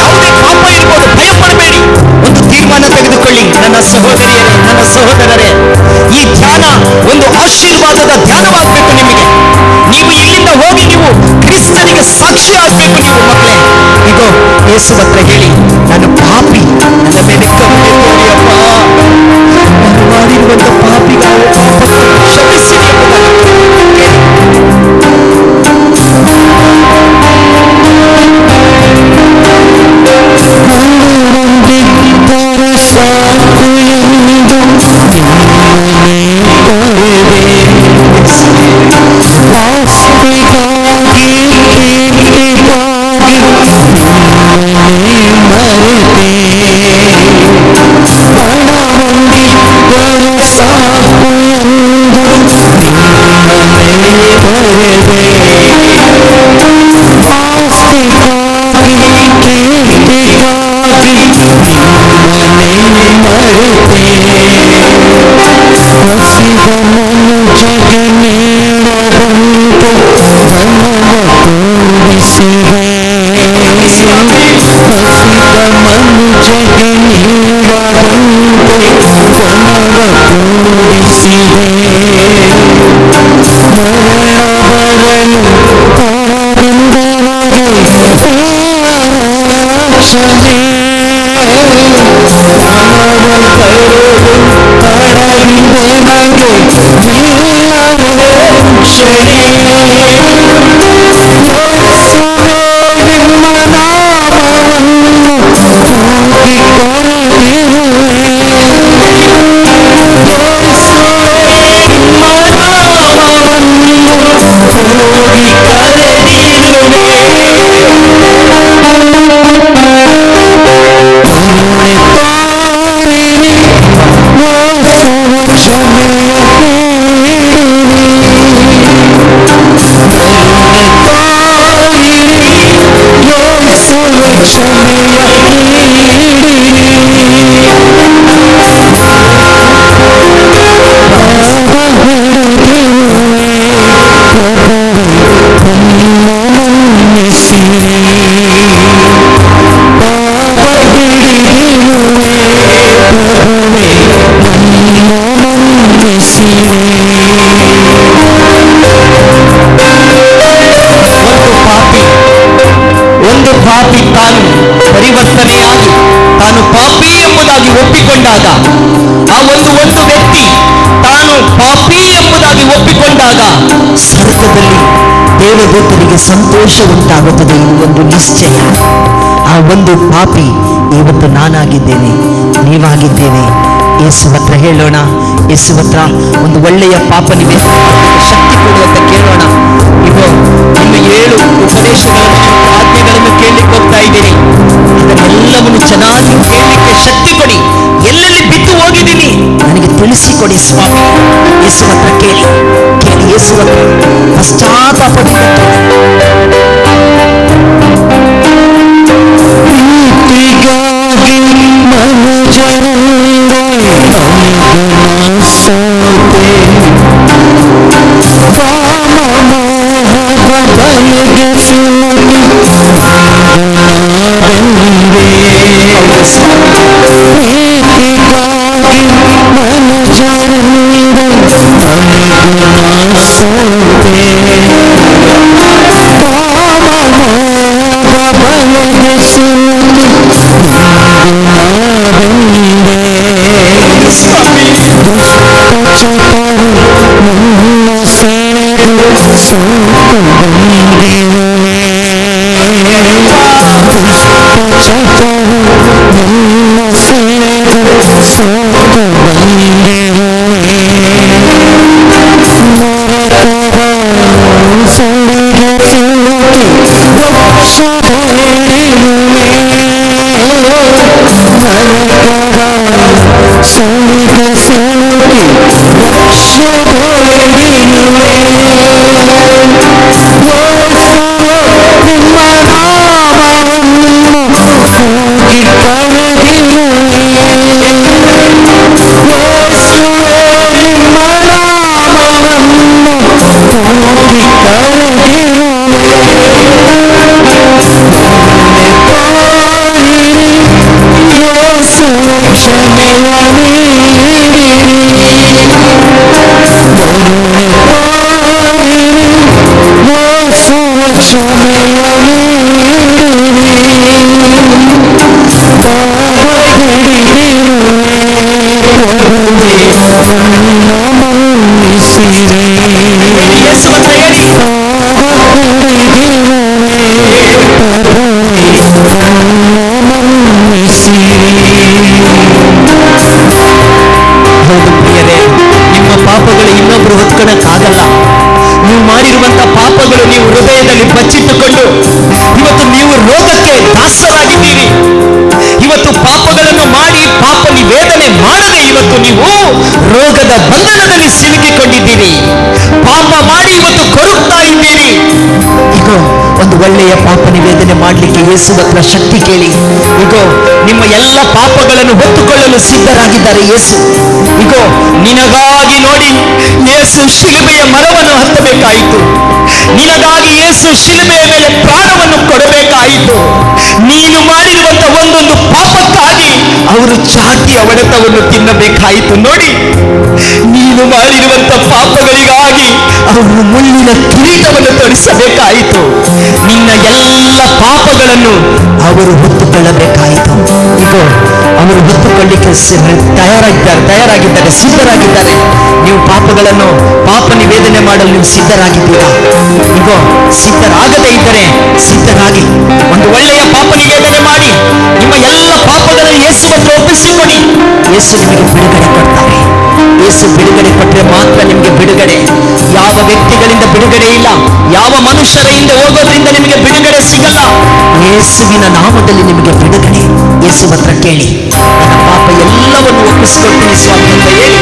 ಯಾವುದೇ ಪಾಪ ಇರ್ಬೋದು, ಭಯ ಪಡಬೇಡಿ. ಒಂದು ತೀರ್ಮಾನ ತೆಗೆದುಕೊಳ್ಳಿ ನನ್ನ ಸಹೋದರಿಯರೇ, ನನ್ನ ಸಹೋದರರೇ. ಈ ಧ್ಯಾನ ಒಂದು ಆಶೀರ್ವಾದದ ಧ್ಯಾನವಾಗಬೇಕು ನಿಮಗೆ. ನೀವು ಇಲ್ಲಿಂದ ಹೋಗಿ ನೀವು ಕ್ರಿಸ್ತನಿಗೆ ಸಾಕ್ಷಿ ಆಗಬೇಕು. ನೀವು ಮಕ್ಕಳೇ, ಇದು ಯೇಸು ಹತ್ರ ಹೇಳಿ, ನಾನು ಪಾಪಿ, ನನ್ನ ಮೇಲೆ ಕರುಣೆ ತೋರಿಯಪ್ಪ, ನಾನು ಮಾಡಿರುವಂತ ಪಾಪಿಗಳ ಕ್ಷಮಿಸಿ ಪರಿವರ್ತನೆಯಾಗಿ ತಾನು ಪಾಪಿ ಎಂಬುದಾಗಿ ಒಪ್ಪಿಕೊಂಡಾಗ, ಆ ಒಂದು ವ್ಯಕ್ತಿ ತಾನು ಪಾಪಿ ಎಂಬುದಾಗಿ ಒಪ್ಪಿಕೊಂಡಾಗ ಸ್ವರ್ಗದಲ್ಲಿ ದೇವದೂತರಿಗೆ ಸಂತೋಷ ಉಂಟಾಗುತ್ತದೆ. ಇದು ಒಂದು ನಿಶ್ಚಯ. ಆ ಒಂದು ಪಾಪಿ ಇವತ್ತು ನಾನಾಗಿದ್ದೇನೆ, ನೀವಾಗಿದ್ದೇವೆ. ಯೇಸು ಹತ್ರ ಹೇಳೋಣ, ಯೇಸು ಹತ್ರ ಒಂದು ಒಳ್ಳೆಯ ಪಾಪ ನಿವೇದನೆ ಶಕ್ತಿ ಕೊಡು ಅಂತ ಕೇಳೋಣ. ಇದು ಇನ್ನು 7 ಉಪದೇಶಗಳನ್ನು, ಆಜ್ಞೆಗಳನ್ನು ಕೇಳಲಿಕ್ಕೆ ಹೋಗ್ತಾ ಇದ್ದೀನಿ. ಅದನ್ನೆಲ್ಲವನ್ನು ಚೆನ್ನಾಗಿ ಕೇಳಲಿಕ್ಕೆ ಶಕ್ತಿ ಕೊಡಿ. ಎಲ್ಲೆಲ್ಲಿ ಬಿದ್ದು ಹೋಗಿದ್ದೀನಿ ನನಗೆ ತಿಳಿಸಿಕೊಡಿ ಸ್ವಾಮಿ. ಯೇಸು ಹತ್ರ ಕೇಳಿ ಕೇಳಿ, ಯೇಸು ಹತ್ರ ಪಶ್ಚಾತ್ತಾಪದಿಂದ ಯೇಸು ಅಂತ ಹೇಳಿ. ಹೌದು ಪ್ರಿಯರೇ, ನಿಮ್ಮ ಪಾಪಗಳು ಇನ್ನೊಬ್ರು ಹೊತ್ಕೊಳಕ್ಕಾಗಲ್ಲ. ನೀವು ಮಾಡಿರುವಂತ ಪಾಪಗಳು ನೀವು ಹೃದಯದಲ್ಲಿ ಬಚ್ಚಿಟ್ಟುಕೊಂಡು ಇವತ್ತು ನೀವು ರೋಗಕ್ಕೆ ದಾಸರಾಗಿದ್ದೀರಿ. ಇವತ್ತು ಪಾಪಗಳನ್ನು ಮಾಡಿ ಪಾಪ ನಿವೇದನೆ ಮಾಡದೆ ಇವತ್ತು ನೀವು ರೋಗದ ಬಂಧನದಲ್ಲಿ ಸಿಲುಕಿಕೊಂಡಿದ್ದೀರಿ. ಪಾಪ ಮಾಡಿ ಇವತ್ತು ಕೊರಗ್ತಾ ಇದ್ದೀರಿ. ಈಗ ಒಂದು ಒಳ್ಳೆಯ ಪಾಪ ನಿವೇದನೆ ಮಾಡಲಿಕ್ಕೆ ಯೇಸು ಹತ್ರ ಶಕ್ತಿ ಕೇಳಿ. ಈಗ ನಿಮ್ಮ ಎಲ್ಲ ಪಾಪಗಳನ್ನು ಹೊತ್ತುಕೊಳ್ಳಲು ಸಿದ್ಧರಾಗಿದ್ದಾರೆ ಯೇಸು. ಈಗ ನಿನಗಾಗಿ ನೋಡಿ ಯೇಸು ಶಿಲುಬೆಯ ಮರವನ್ನು ಹತ್ತಬೇಕಾಯಿತು. ನಿನಗಾಗಿ ಯೇಸು ಶಿಲುಬೆಯ ಮೇಲೆ ಪ್ರಾಣವನ್ನು ಕೊಡಬೇಕಾಯಿತು. ನೀನು ಮಾಡಿರುವಂತ ಒಂದೊಂದು ಪಾಪಕ್ಕಾಗಿ ಅವರು ಚಾಟಿಯ ಹೊಡೆತವನ್ನು ತಿನ್ನಬೇಕಾಯಿತು. ನೋಡಿ, ನೀನು ಮಾಡಿರುವಂತ ಪಾಪಗಳಿಗಾಗಿ ಅವರು ಮುಳ್ಳಿನ ಕಿರೀಟವನ್ನು ತೊಡಿಸಬೇಕಾಯಿತು. ನಿನ್ನ ಎಲ್ಲ ಪಾಪಗಳನ್ನು ಅವರು ಹೊತ್ತುಕೊಳ್ಳಬೇಕಾಯಿತು. ಈಗ ಅವರು ಹೊತ್ತುಕೊಳ್ಳಿಕ್ಕೆ ತಯಾರಾಗಿದ್ದಾರೆ, ಸಿದ್ಧರಾಗಿದ್ದಾರೆ. ನೀವು ಪಾಪಗಳನ್ನು ಪಾಪ ನಿವೇದನೆ ಮಾಡಲು ನೀವು ಸಿದ್ಧರಾಗಿದ್ದೀರಾ? ಈಗ ಸಿದ್ಧರಾಗದೇ ಇದ್ದರೆ ಸಿದ್ಧರಾಗಿ ಒಂದು ಒಳ್ಳೆಯ ಪಾಪ ನಿವೇದನೆ ಮಾಡಿ ನಿಮ್ಮ ಎಲ್ಲ ಪಾಪಗಳನ್ನು ಯೇಸು ಹತ್ರ ಒಪ್ಪಿಸಿಕೊಡಿ. ಯೇಸು ನಿಮಗೆ ಬಿಡುಗಡೆ ಕೊಡ್ತಾರೆ. ಯೇಸು ಬಿಡುಗಡೆ ಕೊಟ್ಟರೆ ಮಾತ್ರ ನಿಮಗೆ ಬಿಡುಗಡೆ. ಯಾವ ವ್ಯಕ್ತಿಗಳಿಂದ ಬಿಡುಗಡೆ ಇಲ್ಲ, ಯಾವ ಮನುಷ್ಯರಿಂದ ಹೋಗೋದ್ರಿಂದ ನಿಮಗೆ ಬಿಡುಗಡೆ ಸಿಗಲ್ಲ. ಯೇಸುವಿನ ನಾಮದಲ್ಲಿ ನಿಮಗೆ ಬಿಡುಗಡೆ. ಯೇಸು ಹತ್ರ ಕೇಳಿ, ನನ್ನ ಪಾಪ ಎಲ್ಲವನ್ನು ಒಪ್ಪಿಸಿಕೊಡ್ತೀನಿ ಸ್ವಾಮಿ ಅಂತ ಹೇಳಿ.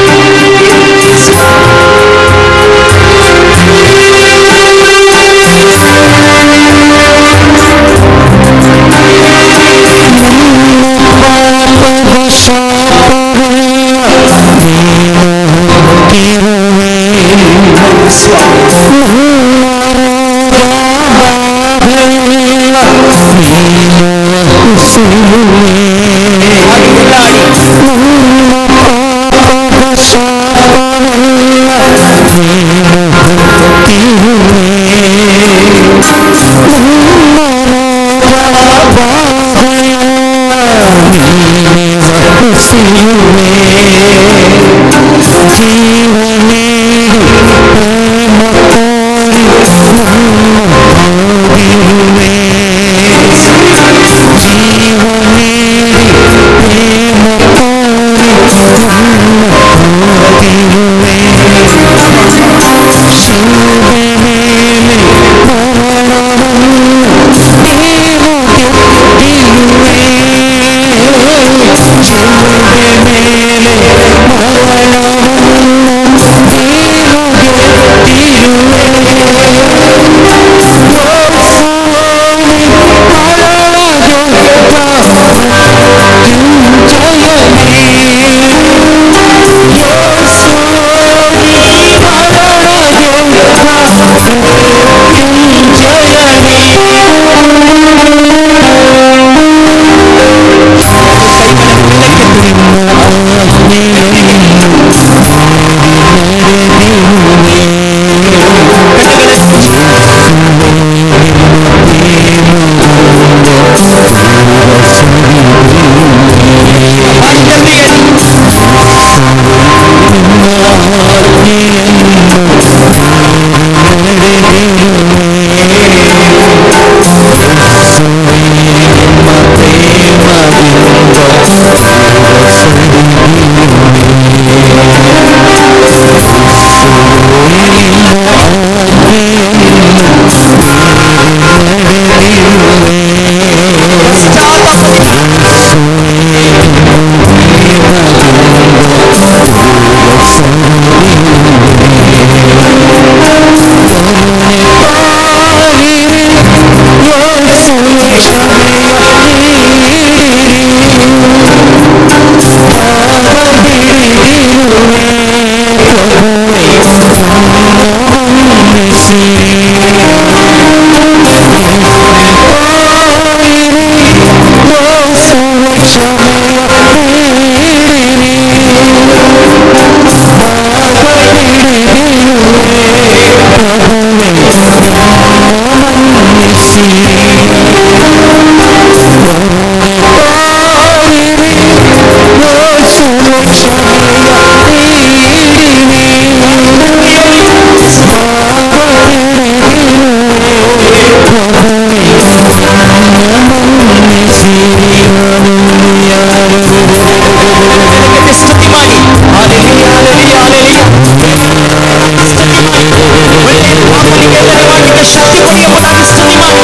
ನನಗೆ ಶಕ್ತಿ ಕೊಡಿ ಎಂಬುದಾಗಿ ಸ್ತುತಿ ಮಾಡಿ.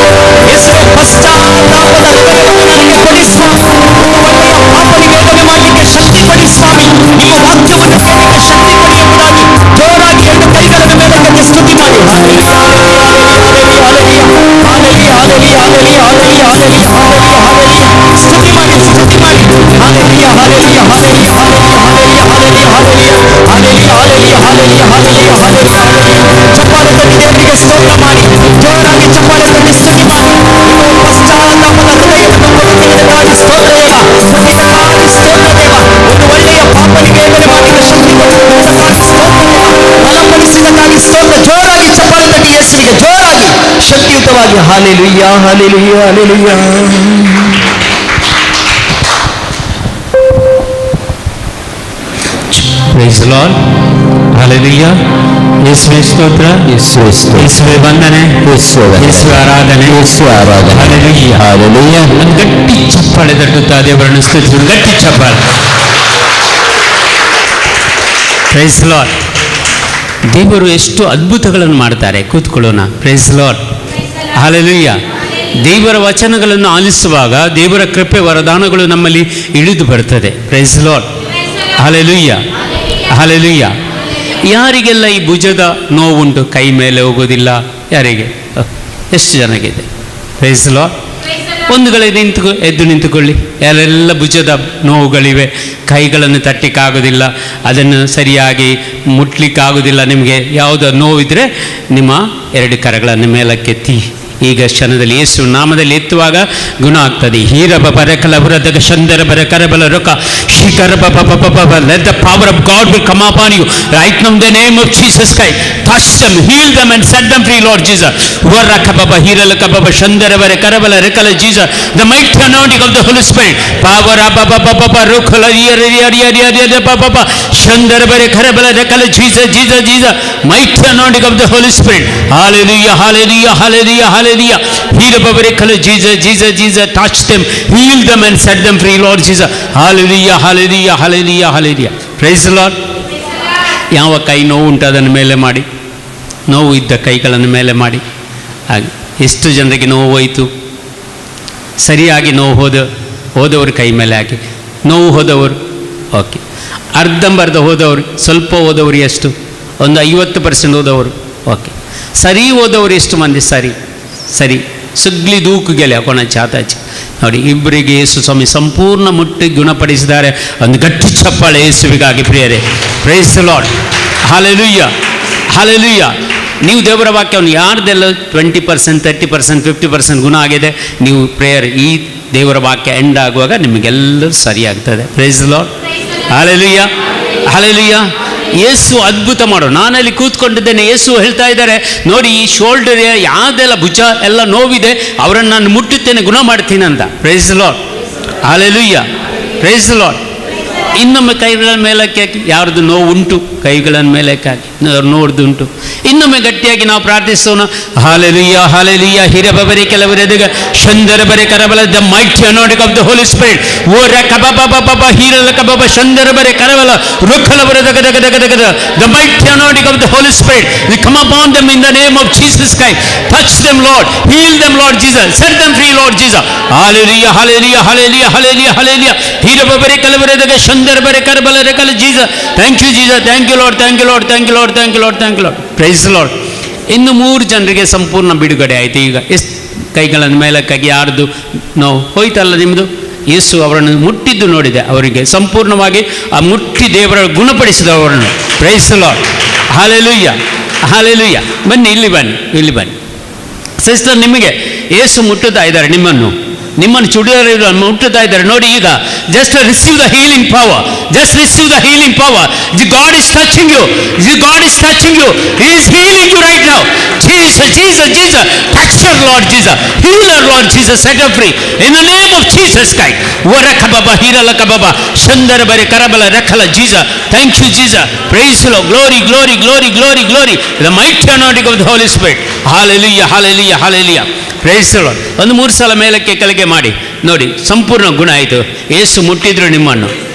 ಯೇಸುವೆ, ಪಶ್ಚಾತ್ತಾಪದ ಹೃದಯವನ್ನು ನನಗೆ ಕೊಡಿ ಸ್ವಾಮಿ. ಒಳ್ಳೆಯ ಪಾಪ ನಿವೇದನೆ ಮಾಡಲಿಕ್ಕೆ ಶಕ್ತಿ ಕೊಡಿ ಸ್ವಾಮಿ. ನಿಮ್ಮ ವಾಕ್ಯವನ್ನು ಕೇಳಲಿಕ್ಕೆ ಶಕ್ತಿ ಕೊಡಿ ಎಂಬುದಾಗಿ ಜೋರಾಗಿ ಎರಡು ಕೈಗಳನ್ನು ಮೇಲಕ್ಕೆ ಸ್ತುತಿ ಮಾಡಿ. ಸ್ತುತಿ ಮಾಡಿ, ಸ್ತುತಿ ಮಾಡಿ. Hallelujah, hallelujah, hallelujah, hallelujah, hallelujah, hallelujah, hallelujah, hallelujah, hallelujah, hallelujah, hallelujah, hallelujah. ಚಪ್ಪಾಳೆ ತಟ್ಟಿ ದೇವರಿಗೆ ಸ್ತೋತ್ರ ಮಾಡಿ. ಜೋರಾಗಿ ಚಪ್ಪಾಳೆ ತಟ್ಟಿ ಸ್ತುತಿ ಮಾಡಿ. ನೀವು ಪಶ್ಚಾತ್ತಾಪದ ಹೃದಯವನ್ನು ಕೊಡುತ್ತಿದ್ದಕ್ಕಾಗಿ ಸ್ತೋತ್ರ ದೇವ. ಕೊಟ್ಟಿದ್ದಕ್ಕಾಗಿ ಸ್ತೋತ್ರ ದೇವ. ಒಂದು ಒಳ್ಳೆಯ ಪಾಪ ನಿವೇದನೆ ಮಾಡಲಿಕ್ಕೆ ಶಕ್ತಿ ಕೊಟ್ಟಿದ್ದಕ್ಕಾಗಿ ಸ್ತೋತ್ರ ದೇವ. ಬಲಪಡಿಸಿದ್ದಕ್ಕಾಗಿ ಸ್ತೋತ್ರ. ಜೋರಾಗಿ ಚಪ್ಪಾಳೆ ತಟ್ಟಿ ಯೇಸುವಿಗೆ ಜೋರಾಗಿ ಶಕ್ತಿಯುತವಾಗಿ hallelujah, hallelujah, hallelujah. Praise the lord. Hallelujah. ಯೇಸುವೇ ಸ್ತೋತ್ರ, ಯೇಸುವೇ ವಂದನೆ, ಯೇಸುವೇ ಆರಾಧನೆ, ಹಲ್ಲೆಲೂಯಾ, ಹಲ್ಲೆಲೂಯಾ. ಒಂದು ಗಟ್ಟಿ ಚಪ್ಪಾಳೆ ತಟ್ಟುತ್ತಾ ದೇವರನ್ನು ಸ್ತುತಿಸೋಣ. ಗಟ್ಟಿ ಚಪ್ಪಾಳೆ. Praise the Lord. ದೇವರು ಎಷ್ಟು ಅದ್ಭುತಗಳನ್ನು ಮಾಡ್ತಾರೆ. ಕೂತ್ಕೊಳ್ಳೋಣ. Praise the lord. ಹಲ್ಲೆಲೂಯಾ. ದೇವರ ವಚನಗಳನ್ನು ಆಲಿಸುವಾಗ ದೇವರ ಕೃಪೆ ವರದಾನಗಳು ನಮ್ಮಲ್ಲಿ ಇಳಿದು ಬರ್ತದೆ. Praise the lord. Hallelujah, hallelujah. ಯಾರಿಗೆಲ್ಲ ಈ ಭುಜದ ನೋವುಂಟು, ಕೈ ಮೇಲೆ ಹೋಗೋದಿಲ್ಲ, ಯಾರಿಗೆ? ಎಷ್ಟು ಜನಗಿದೆ? Price the lord. ಒಂದು ಗಳಿಗೆ ಎದ್ದು ನಿಂತುಕೊಳ್ಳಿ. ಯಾರೆಲ್ಲ ಭುಜದ ನೋವುಗಳಿವೆ, ಕೈಗಳನ್ನು ತಟ್ಟಲಿಕ್ಕಾಗೋದಿಲ್ಲ, ಅದನ್ನು ಸರಿಯಾಗಿ ಮುಟ್ಲಿಕ್ಕಾಗೋದಿಲ್ಲ, ನಿಮಗೆ ಯಾವುದೋ ನೋವಿದ್ರೆ ನಿಮ್ಮ ಎರಡು ಕರಗಳನ್ನು ಮೇಲಕ್ಕೆತ್ತಿ ಈಗ ಕ್ಷಣದಲ್ಲಿ ಯೇಸು ನಾಮದಲ್ಲಿ ಎತ್ತುವಾಗ ಗುಣ ಆಗ್ತದೆ. ಹೀರಬ ಬರಕಲ ಬುರದಗ ಶಂದರ ಬರ ಕರಬಲ ರೊಕ ಶಿಖರ ಬ let the power of God will come upon you right now in the name of Jesus Christ. Touch them, heal them and set them free, Lord Jesus. Waraka baba hirala kababa shandara bare karabala rekala Jesus. The mighty anointing of the Holy Spirit. Power baba baba rokala yari baba shandara bare karabala rekala Jesus, Jesus, Jesus. Mighty anointing of the Holy Spirit. Hallelujah, hallelujah, hallelujah, hallelujah. Jesus, Jesus, Jesus, touch them, heal them and set them free, Lord Jesus. Hallelujah, hallelujah, hallelujah, hallelujah. Praise the Lord. ಯಾವ ಕೈ ನೋವು ಉಂಟು ಅದನ್ನು ಮೇಲೆ ಮಾಡಿ, ನೋವು ಇದ್ದ ಕೈಗಳನ್ನು ಮೇಲೆ ಮಾಡಿ. ಹಾಗೆ ಎಷ್ಟು ಜನರಿಗೆ ನೋವು ಹೋಯಿತು, ಸರಿಯಾಗಿ ನೋವು ಹೋದವರು ಕೈ ಮೇಲೆ ಹಾಕಿ. ನೋವು ಹೋದವರು ಓಕೆ, ಅರ್ಧಂಬರ್ಧ ಹೋದವರು, ಸ್ವಲ್ಪ ಹೋದವರು ಎಷ್ಟು, ಒಂದು 50% ಹೋದವರು ಓಕೆ, ಸರಿ ಹೋದವರು ಎಷ್ಟು ಮಂದಿ? ಸರಿ ಸುಗ್ಲಿ ದೂಕು ಗೆಲೆ ಕೊಣ ಚಾತಾಚಿ ನೋಡಿ, ಇಬ್ಬರಿಗೆ ಯೇಸು ಸ್ವಾಮಿ ಸಂಪೂರ್ಣ ಮುಟ್ಟಿ ಗುಣಪಡಿಸಿದ್ದಾರೆ. ಒಂದು ಗಟ್ಟಿ ಚಪ್ಪಾಳೆ ಯೇಸುವಿಗಾಗಿ ಪ್ರಿಯರೇ. Praise the lord. Hallelujah, hallelujah. ನೀವು ದೇವರ ವಾಕ್ಯವನ್ನು ಯಾರ್ದೆಲ್ಲ 20%, 30%, 50% ಗುಣ ಆಗಿದೆ, ನೀವು ಪ್ರೇಯರ್ ಈ ದೇವರ ವಾಕ್ಯ ಎಂಡ್ ಆಗುವಾಗ ನಿಮಗೆಲ್ಲರೂ ಸರಿಯಾಗ್ತದೆ. Praise the lord. Hallelujah, hallelujah. ಯೇಸು ಅದ್ಭುತ ಮಾಡೋ. ನಾನಲ್ಲಿ ಕೂತ್ಕೊಂಡಿದ್ದೇನೆ, ಯೇಸು ಹೇಳ್ತಾ ಇದ್ದಾರೆ ನೋಡಿ, ಈ ಶೋಲ್ಡರ್ ಯಾವುದೆಲ್ಲ ಭುಜ ಎಲ್ಲ ನೋವಿದೆ ಅವರನ್ನು ನಾನು ಮುಟ್ಟುತ್ತೇನೆ, ಗುಣ ಮಾಡ್ತೀನಿ ಅಂತ. Praise the lord. Hallelujah, praise the Lord. ಇನ್ನೊಮ್ಮೆ ಕೈಗಳ ಮೇಲಕ್ಕೆ ಹಾಕಿ, ಯಾರ್ದು ನೋವು ಉಂಟು ಕೈಗಳನ್ನು ಮೇಲಕ್ಕೆ ಹಾಕಿ, ನೋಡ್ದು ಉಂಟು. ಇನ್ನೊಮ್ಮೆ ಗಟ್ಟಿಯಾಗಿ ನಾವು ಪ್ರಾರ್ಥಿಸೋಣ. Hallelujah, hallelujah. ಹಿರಬರಿ ಕೆಲವರೆದುಗ ಶಂದರ ಬರೆ ಕರಬಲ the mighty anointing of the Holy Spirit. Oh ರಕಬಬಬಬ ಹೀರಲ ಕಬಬ ಶಂದರ ಬರೆ ಕರಬಲ ರುಖಲ ಬರೆ ದಗ ದಗ ದಗ ದಗ the mighty anointing of the Holy Spirit. We come upon them in the name of Jesus Christ. Touch them Lord, heal them Lord Jesus, set them free Lord Jesus. Hallelujah, hallelujah, hallelujah, hallelujah, hallelujah. ಹಿರಬರಿ ಕೆಲವರೆ ದಗ ಶಂದರ ಬರೆ ಕರಬಲ ರೆಕಲ Jesus. Thank you Jesus, thank you Lord, thank you Lord, thank you Lord, thank you Lord, thank you Lord. Praise Lord. ಇನ್ನು 3 ಜನರಿಗೆ ಸಂಪೂರ್ಣ ಬಿಡುಗಡೆ ಆಯಿತು. ಈಗ ಎಷ್ಟು ಕೈಗಳನ್ನು ಮೇಲಕ್ಕಾಗಿ ಯಾರ್ದು ನೋವು ಹೋಯ್ತಲ್ಲ ನಿಮ್ಮದು, ಯೇಸು ಅವರನ್ನು ಮುಟ್ಟಿದ್ದು ನೋಡಿದೆ, ಅವರಿಗೆ ಸಂಪೂರ್ಣವಾಗಿ ಆ ಮುಟ್ಟಿ ದೇವರ ಗುಣಪಡಿಸಿದವರನ್ನು. Praise Lord. Hallelujah, hallelujah. ಬನ್ನಿ, ಇಲ್ಲಿ ಬನ್ನಿ, ಇಲ್ಲಿ ಬನ್ನಿ ಸಿಸ್ಟರ್. ನಿಮಗೆ ಯೇಸು ಮುಟ್ಟುತ್ತಾ ಇದ್ದಾರೆ, ನಿಮ್ಮನ್ನು ಚುಡಿದಾರ ಮುಟ್ಟುತ್ತಾ ಇದ್ದಾರೆ ನೋಡಿ. ಈಗ just receive the healing power, just receive the healing power. God is touching you, God is touching you, He is healing you right now. Jesus, Jesus, Jesus, touch her Lord Jesus, heal her Lord Jesus, set her free in the name of Jesus Christ. Warakababa hiralakababa shandara bare karabala rakhala Jesus. Thank you Jesus, praise the Lord, glory, glory, glory, glory, glory, the mighty anointing of the Holy Spirit. Hallelujah, hallelujah, hallelujah. Praise the lord. ಒಂದು 3 ಸಲ ಮೇಲಕ್ಕೆ ಕೆಳಗೆ ಮಾಡಿ ನೋಡಿ, ಸಂಪೂರ್ಣ ಗುಣ ಆಯಿತು. ಯೇಸು ಮುಟ್ಟಿದ್ರು ನಿಮ್ಮನ್ನು,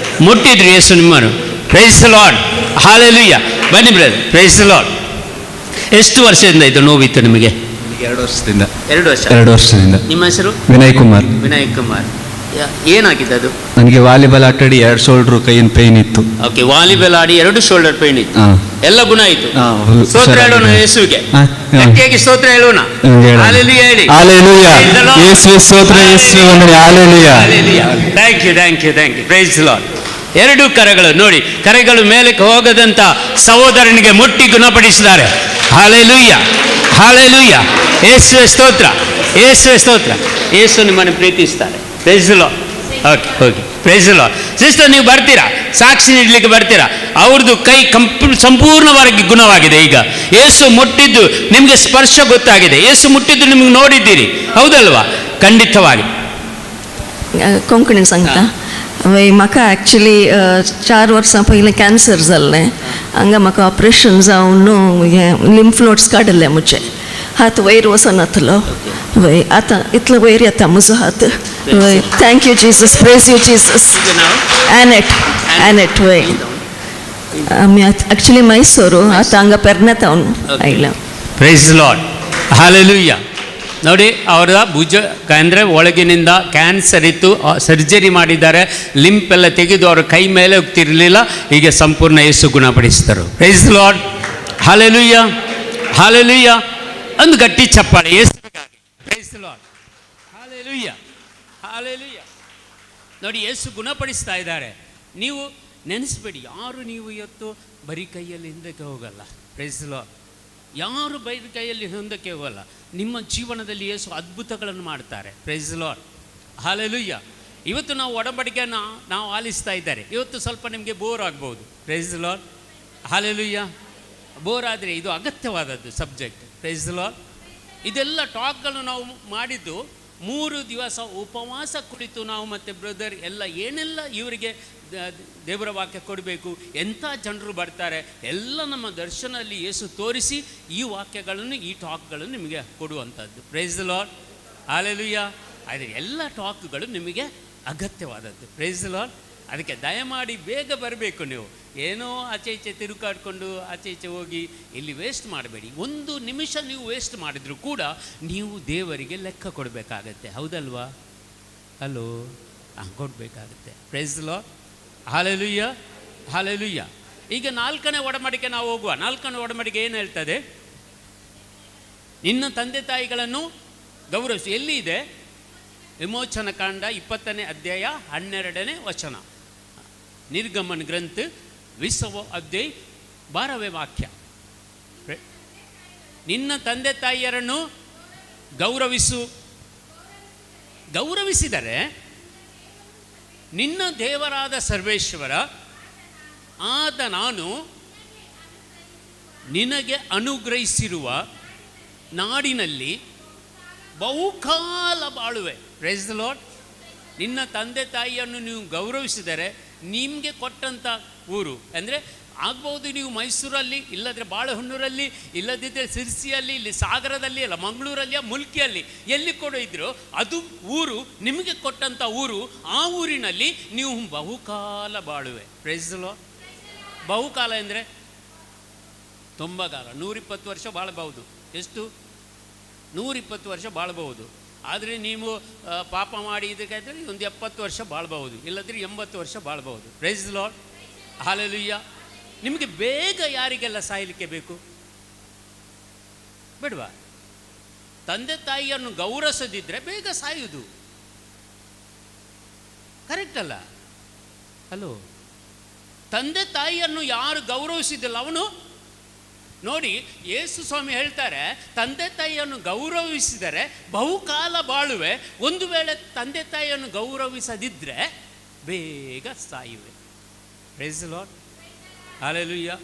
ಮುಟ್ಟಿದ್ರು ಯೇಸು ನಿಮ್ಮನ್ನು. Praise the lord. ಹಲ್ಲೆಲೂಯಾ. ಬನ್ನಿ ಬ್ರದರ್. Praise the Lord. ಎಷ್ಟು ವರ್ಷದಿಂದ ಇದು ನೋವಿತ್ತು ನಿಮಗೆ? ಈಗ 2 ವರ್ಷದಿಂದ. 2 ವರ್ಷ. 2 ವರ್ಷದಿಂದ. ನಿಮ್ಮ ಹೆಸರು? ವಿನಯ್ ಕುಮಾರ್. ವಿನಯ್ ಕುಮಾರ್. ಏನಾಗಿದೆ ಅದು? ನನಗೆ ವಾಲಿಬಾಲ್ ಆಟಾಡಿ 2 ಶೋಲ್ಡ್ರು ಕೈಯಿನ ಪೇನ್ ಇತ್ತು. ಓಕೆ, ವಾಲಿಬಾಲ್ ಆಡಿ 2 ಶೋಲ್ಡರ್ ಪೇನ್ ಇತ್ತು. ಎಲ್ಲ ಗುಣ ಆಯಿತು. ಸ್ತೋತ್ರ ಹೇಳೋಣ ಯೇಸುವಿಗೆ. ಗಟ್ಟಿಯಾಗಿ ಸ್ತೋತ್ರ ಹೇಳೋಣ. ಹಲ್ಲೆಲೂಯಾ ಹೇಳಿ. ಹಲ್ಲೆಲೂಯಾ. ಯೇಸುವೇ ಸ್ತೋತ್ರ, ಯೇಸುವೇ ವಂದನೆ. Hallelujah. Thank you, thank you, thank you. Praise the Lord. 2 ಕರಗಳು ನೋಡಿ, ಕರೆಗಳು ಮೇಲಕ್ಕೆ ಹೋಗದಂತ ಸಹೋದರನಿಗೆ ಮುಟ್ಟಿ ಗುಣಪಡಿಸಿದ್ದಾರೆ. Hallelujah, hallelujah. ಯೇಸುವೇ ಸ್ತೋತ್ರ, ಯೇಸುವೇ ಸ್ತೋತ್ರ. ಯೇಸು ನಿಮ್ಮನ್ನು ಪ್ರೀತಿಸ್ತಾರೆ. Praise the lord. Okay, okay. Praise the Lord. Sister, ನೀವು ಬರ್ತೀರಾ, ಸಾಕ್ಷಿ ನೀಡಲಿಕ್ಕೆ ಬರ್ತೀರಾ? ಅವ್ರದ್ದು ಕೈ ಸಂಪೂರ್ಣವಾಗಿ ಗುಣವಾಗಿದೆ. ಈಗ ಯೇಸು ಮುಟ್ಟಿದ್ದು ನಿಮಗೆ ಸ್ಪರ್ಶ ಗೊತ್ತಾಗಿದೆ. ಯೇಸು ಮುಟ್ಟಿದ್ದು ನಿಮಗೆ ನೋಡಿದ್ದೀರಿ, ಹೌದಲ್ವಾ? ಖಂಡಿತವಾಗಿ. कोंकणी सांगता. म्हाका एक्चुली 4 वर्सां पयलीं कॅन्सर जाल्लें. हांगा म्हाका ऑपरेशन जावन हे लिम्फ नोड्स काडले म्हजे. हात वयर वचनातलो. आतां इतलो वयर येता म्हजो हात. Thank you Jesus, praise you Jesus. एनेट वय आमी एक्चुली मैसूरू, आतां हांगा पेरनेत हांव आयल्या. Praise the lord. ಹಲ್ಲೆಲೂಯಾ. ನೋಡಿ, ಅವರ ಭುಜ ಅಂದರೆ ಒಳಗಿನಿಂದ ಕ್ಯಾನ್ಸರ್ ಇತ್ತು, ಸರ್ಜರಿ ಮಾಡಿದ್ದಾರೆ. ಲಿಂಪ್ ಎಲ್ಲ ತೆಗೆದು ಅವರ ಕೈ ಮೇಲೆ ಹೋಗ್ತಿರಲಿಲ್ಲ. ಈಗ ಸಂಪೂರ್ಣ ಯೇಸು ಗುಣಪಡಿಸಿದರು. Praise the lord. Hallelujah, hallelujah. ಒಂದು ಗಟ್ಟಿ ಚಪ್ಪಾಳೆ ಯೇಸುವಿಗಾಗಿ. Praise the lord. Hallelujah, hallelujah. ನೋಡಿ, ಯೇಸು ಗುಣಪಡಿಸ್ತಾ ಇದ್ದಾರೆ. ನೀವು ನೆನೆಸ್ಬೇಡಿ, ಯಾರು ನೀವು ಇವತ್ತು ಬರೀ ಕೈಯಲ್ಲಿ ಹಿಂದಕ್ಕೆ ಹೋಗಲ್ಲ. Praise the Lord. ಯಾರು ಬೈದ ಕೈಯಲ್ಲಿ ಹೊಂದಕ್ಕೆ ಹೋಗಲ್ಲ. ನಿಮ್ಮ ಜೀವನದಲ್ಲಿ ಯೇಸು ಅದ್ಭುತಗಳನ್ನು ಮಾಡ್ತಾರೆ. Praise the lord. ಹಲ್ಲೆಲೂಯಾ. ಇವತ್ತು ನಾವು ಒಡಂಬಡಿಕೆಯನ್ನು ನಾವು ಆಲಿಸ್ತಾ ಇದ್ದಾರೆ. ಇವತ್ತು ಸ್ವಲ್ಪ ನಿಮಗೆ ಬೋರ್ ಆಗ್ಬೋದು. Praise the lord. Hallelujah. Bore ಆದರೆ ಇದು ಅಗತ್ಯವಾದದ್ದು ಸಬ್ಜೆಕ್ಟ್. Praise the Lord. ಇದೆಲ್ಲ ಟಾಕ್ಗಳು ನಾವು ಮಾಡಿದ್ದು 3 ದಿವಸ ಉಪವಾಸ ಕುಳಿತು ನಾವು ಮತ್ತು ಬ್ರದರ್ ಎಲ್ಲ ಏನೆಲ್ಲ ಇವರಿಗೆ ದೇವರ ವಾಕ್ಯ ಕೊಡಬೇಕು, ಎಂಥ ಜನರು ಬರ್ತಾರೆ ಎಲ್ಲ ನಮ್ಮ ದರ್ಶನದಲ್ಲಿ ಯೇಸು ತೋರಿಸಿ ಈ ವಾಕ್ಯಗಳನ್ನು, ಈ ಟಾಕ್ಗಳನ್ನು ನಿಮಗೆ ಕೊಡುವಂಥದ್ದು. Praise the lord. ಹಲ್ಲೆಲೂಯಾ. ಆದರೆ ಎಲ್ಲ ಟಾಕ್ಗಳು ನಿಮಗೆ ಅಗತ್ಯವಾದದ್ದು. Price the lord. ಅದಕ್ಕೆ ದಯಮಾಡಿ ಬೇಗ ಬರಬೇಕು. ನೀವು ಏನೋ ಆಚೆ ಈಚೆ ತಿರುಗಾಡಿಕೊಂಡು ಆಚೆ ಈಚೆ ಹೋಗಿ ಇಲ್ಲಿ ವೇಸ್ಟ್ ಮಾಡಬೇಡಿ. 1 ನಿಮಿಷ ನೀವು ವೇಸ್ಟ್ ಮಾಡಿದರೂ ಕೂಡ ನೀವು ದೇವರಿಗೆ ಲೆಕ್ಕ ಕೊಡಬೇಕಾಗತ್ತೆ, ಹೌದಲ್ವಾ? ಹಲೋ, ಕೊಡಬೇಕಾಗತ್ತೆ. Praise the lord. Hallelujah, hallelujah. ಈಗ 4ನೇ ಒಡಂಬಡಿಕೆ ನಾವು ಹೋಗುವ. 4ನೇ ಒಡಂಬಡಿಕೆ ಏನು ಹೇಳ್ತದೆ? ನಿನ್ನ ತಂದೆ ತಾಯಿಗಳನ್ನು ಗೌರವಿಸು. ಎಲ್ಲಿ ಇದೆ? ವಿಮೋಚನ ಕಾಂಡ 20ನೇ ಅಧ್ಯಾಯ 12ನೇ ವಚನ. ನಿರ್ಗಮನ ಗ್ರಂಥ 20వ ಅಧ್ಯಾಯ 12ನೇ ವಾಕ್ಯ. ನಿನ್ನ ತಂದೆ ತಾಯಿಯರನ್ನು ಗೌರವಿಸು. ಗೌರವಿಸಿದರೆ ನಿನ್ನ ದೇವರಾದ ಸರ್ವೇಶ್ವರ ಆದ ನಾನು ನಿನಗೆ ಅನುಗ್ರಹಿಸಿರುವ ನಾಡಿನಲ್ಲಿ ಬಹುಕಾಲ ಬಾಳುವೆ. Praise the Lord. ನಿನ್ನ ತಂದೆ ತಾಯಿಯನ್ನು ನೀವು ಗೌರವಿಸಿದರೆ ನಿಮಗೆ ಕೊಟ್ಟಂಥ ಊರು ಅಂದರೆ ಆಗ್ಬೋದು ನೀವು ಮೈಸೂರಲ್ಲಿ, ಇಲ್ಲದ್ರೆ ಬಾಳೆಹೊನ್ನೂರಲ್ಲಿ, ಇಲ್ಲದಿದ್ದರೆ ಸಿರ್ಸಿಯಲ್ಲಿ, ಇಲ್ಲಿ ಸಾಗರದಲ್ಲಿ, ಅಲ್ಲ ಮಂಗಳೂರಲ್ಲಿ, ಮುಲ್ಕಿಯಲ್ಲಿ ಎಲ್ಲಿ ಕೊಡೋಯಿದ್ರು ಅದು ಊರು, ನಿಮಗೆ ಕೊಟ್ಟಂಥ ಊರು. ಆ ಊರಿನಲ್ಲಿ ನೀವು ಬಹುಕಾಲ ಬಾಳುವೆ. Praise the Lord. ಬಹುಕಾಲ ಅಂದರೆ ತುಂಬ ಕಾಲ, 120 ವರ್ಷ ಬಾಳಬಹುದು. ಎಷ್ಟು? 120 ವರ್ಷ ಬಾಳಬಹುದು. ಆದರೆ ನೀವು ಪಾಪ ಮಾಡಿ ಇದಕ್ಕಾದರೆ ಒಂದು 70 ವರ್ಷ ಬಾಳಬಹುದು, ಇಲ್ಲದ್ರೆ 80 ವರ್ಷ ಬಾಳಬಹುದು. Praise the lord. ಹಲ್ಲೆಲೂಯಾ. ನಿಮಗೆ ಬೇಗ ಯಾರಿಗೆಲ್ಲ ಸಾಯಲಿಕ್ಕೆ ಬೇಕು? ಬೇಡವಾ? ತಂದೆ ತಾಯಿಯನ್ನು ಗೌರವಿಸದಿದ್ದರೆ ಬೇಗ ಸಾಯುವುದು. ಕರೆಕ್ಟ್ ಅಲ್ಲ? ಹಲೋ. ತಂದೆ ತಾಯಿಯನ್ನು ಯಾರು ಗೌರವಿಸಿದಿಲ್ಲ ಅವನು ನೋಡಿ, ಯೇಸು ಸ್ವಾಮಿ ಹೇಳ್ತಾರೆ, ತಂದೆ ತಾಯಿಯನ್ನು ಗೌರವಿಸಿದರೆ ಬಹುಕಾಲ ಬಾಳುವೆ. ಒಂದು ವೇಳೆ ತಂದೆ ತಾಯಿಯನ್ನು ಗೌರವಿಸದಿದ್ದರೆ ಬೇಗ ಸಾಯುವೆ. Praise the lord. ಹಲ್ಲೆಲೂಯಾ.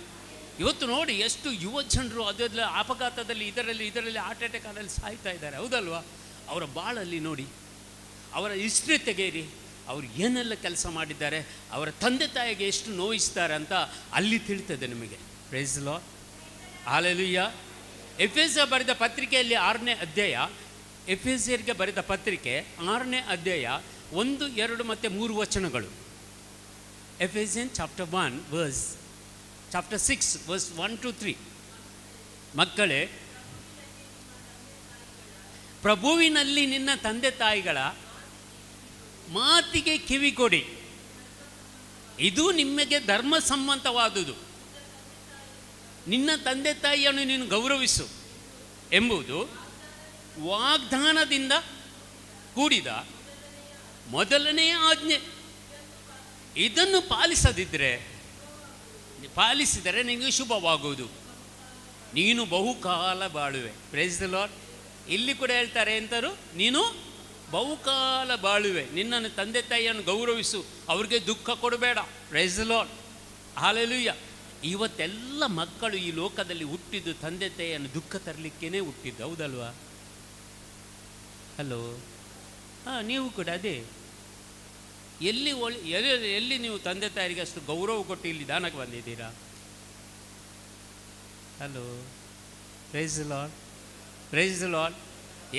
ಇವತ್ತು ನೋಡಿ ಎಷ್ಟು ಯುವ ಜನರು ಅದೆಲ್ಲ ಅಪಘಾತದಲ್ಲಿ ಇದರಲ್ಲಿ ಹಾರ್ಟ್ ಅಟ್ಯಾಕ್ ಆದಲ್ಲಿ ಸಾಯ್ತಾ ಇದ್ದಾರೆ, ಹೌದಲ್ವಾ? ಅವರ ಬಾಳಲ್ಲಿ ನೋಡಿ, ಅವರ ಹಿಸ್ಟ್ರಿ ತೆಗೆಯಿರಿ, ಅವರು ಏನೆಲ್ಲ ಕೆಲಸ ಮಾಡಿದ್ದಾರೆ, ಅವರ ತಂದೆ ತಾಯಿಗೆ ಎಷ್ಟು ನೋಯಿಸ್ತಾರೆ ಅಂತ ಅಲ್ಲಿ ತಿಳಿತದೆ ನಿಮಗೆ. Praise the lord. ಹಲ್ಲೆಲೂಯಾ. ಎಫೆಸ ಬರೆದ ಪತ್ರಿಕೆಯಲ್ಲಿ 6ನೇ ಅಧ್ಯಾಯ, ಎಫೆಸಿಯರಿಗೆ ಬರೆದ ಪತ್ರಿಕೆ 6ನೇ ಅಧ್ಯಾಯ 1, 2 ಮತ್ತು 3 ವಚನಗಳು. Ephesian chapter 1 verse chapter 6 verse 1 to 3. ಮಕ್ಕಳೇ, ಪ್ರಭುವಿನಲ್ಲಿ ನಿನ್ನ ತಂದೆ ತಾಯಿಗಳ ಮಾತಿಗೆ ಕಿವಿ ಕೊಡಿ, ಇದು ನಿಮಗೆ ಧರ್ಮಸಮ್ಮತವಾದುದು. ನಿನ್ನ ತಂದೆ ತಾಯಿಯನ್ನು ನೀನು ಗೌರವಿಸು ಎಂಬುದು ವಾಗ್ದಾನದಿಂದ ಕೂಡಿದ ಮೊದಲನೆಯ ಆಜ್ಞೆ. ಇದನ್ನು ಪಾಲಿಸಿದರೆ ನಿನಗೆ ಶುಭವಾಗುವುದು, ನೀನು ಬಹುಕಾಲ ಬಾಳುವೆ. Praise the lord. ಇಲ್ಲಿ ಕೂಡ ಹೇಳ್ತಾರೆ ಎಂತರು, ನೀನು ಬಹುಕಾಲ ಬಾಳುವೆ. ನಿನ್ನನ್ನು ತಂದೆ ತಾಯಿಯನ್ನು ಗೌರವಿಸು, ಅವ್ರಿಗೆ ದುಃಖ ಕೊಡಬೇಡ. Praise the lord. ಹಲ್ಲೆಲೂಯಾ. ಇವತ್ತೆಲ್ಲ ಮಕ್ಕಳು ಈ ಲೋಕದಲ್ಲಿ ಹುಟ್ಟಿದ್ದು ತಂದೆ ತಾಯಿಯನ್ನು ದುಃಖ ತರಲಿಕ್ಕೇನೆ ಹುಟ್ಟಿದ್ದು, ಹೌದಲ್ವಾ? ಹಲೋ, ನೀವು ಕೂಡ ಅದೇ. ಎಲ್ಲಿ ನೀವು ತಂದೆ ತಾಯಿಗೆ ಅಷ್ಟು ಗೌರವ ಕೊಟ್ಟು ಇಲ್ಲಿ ದಾನಕ್ಕೆ ಬಂದಿದ್ದೀರಾ? Hello, praise the Lord, praise the Lord.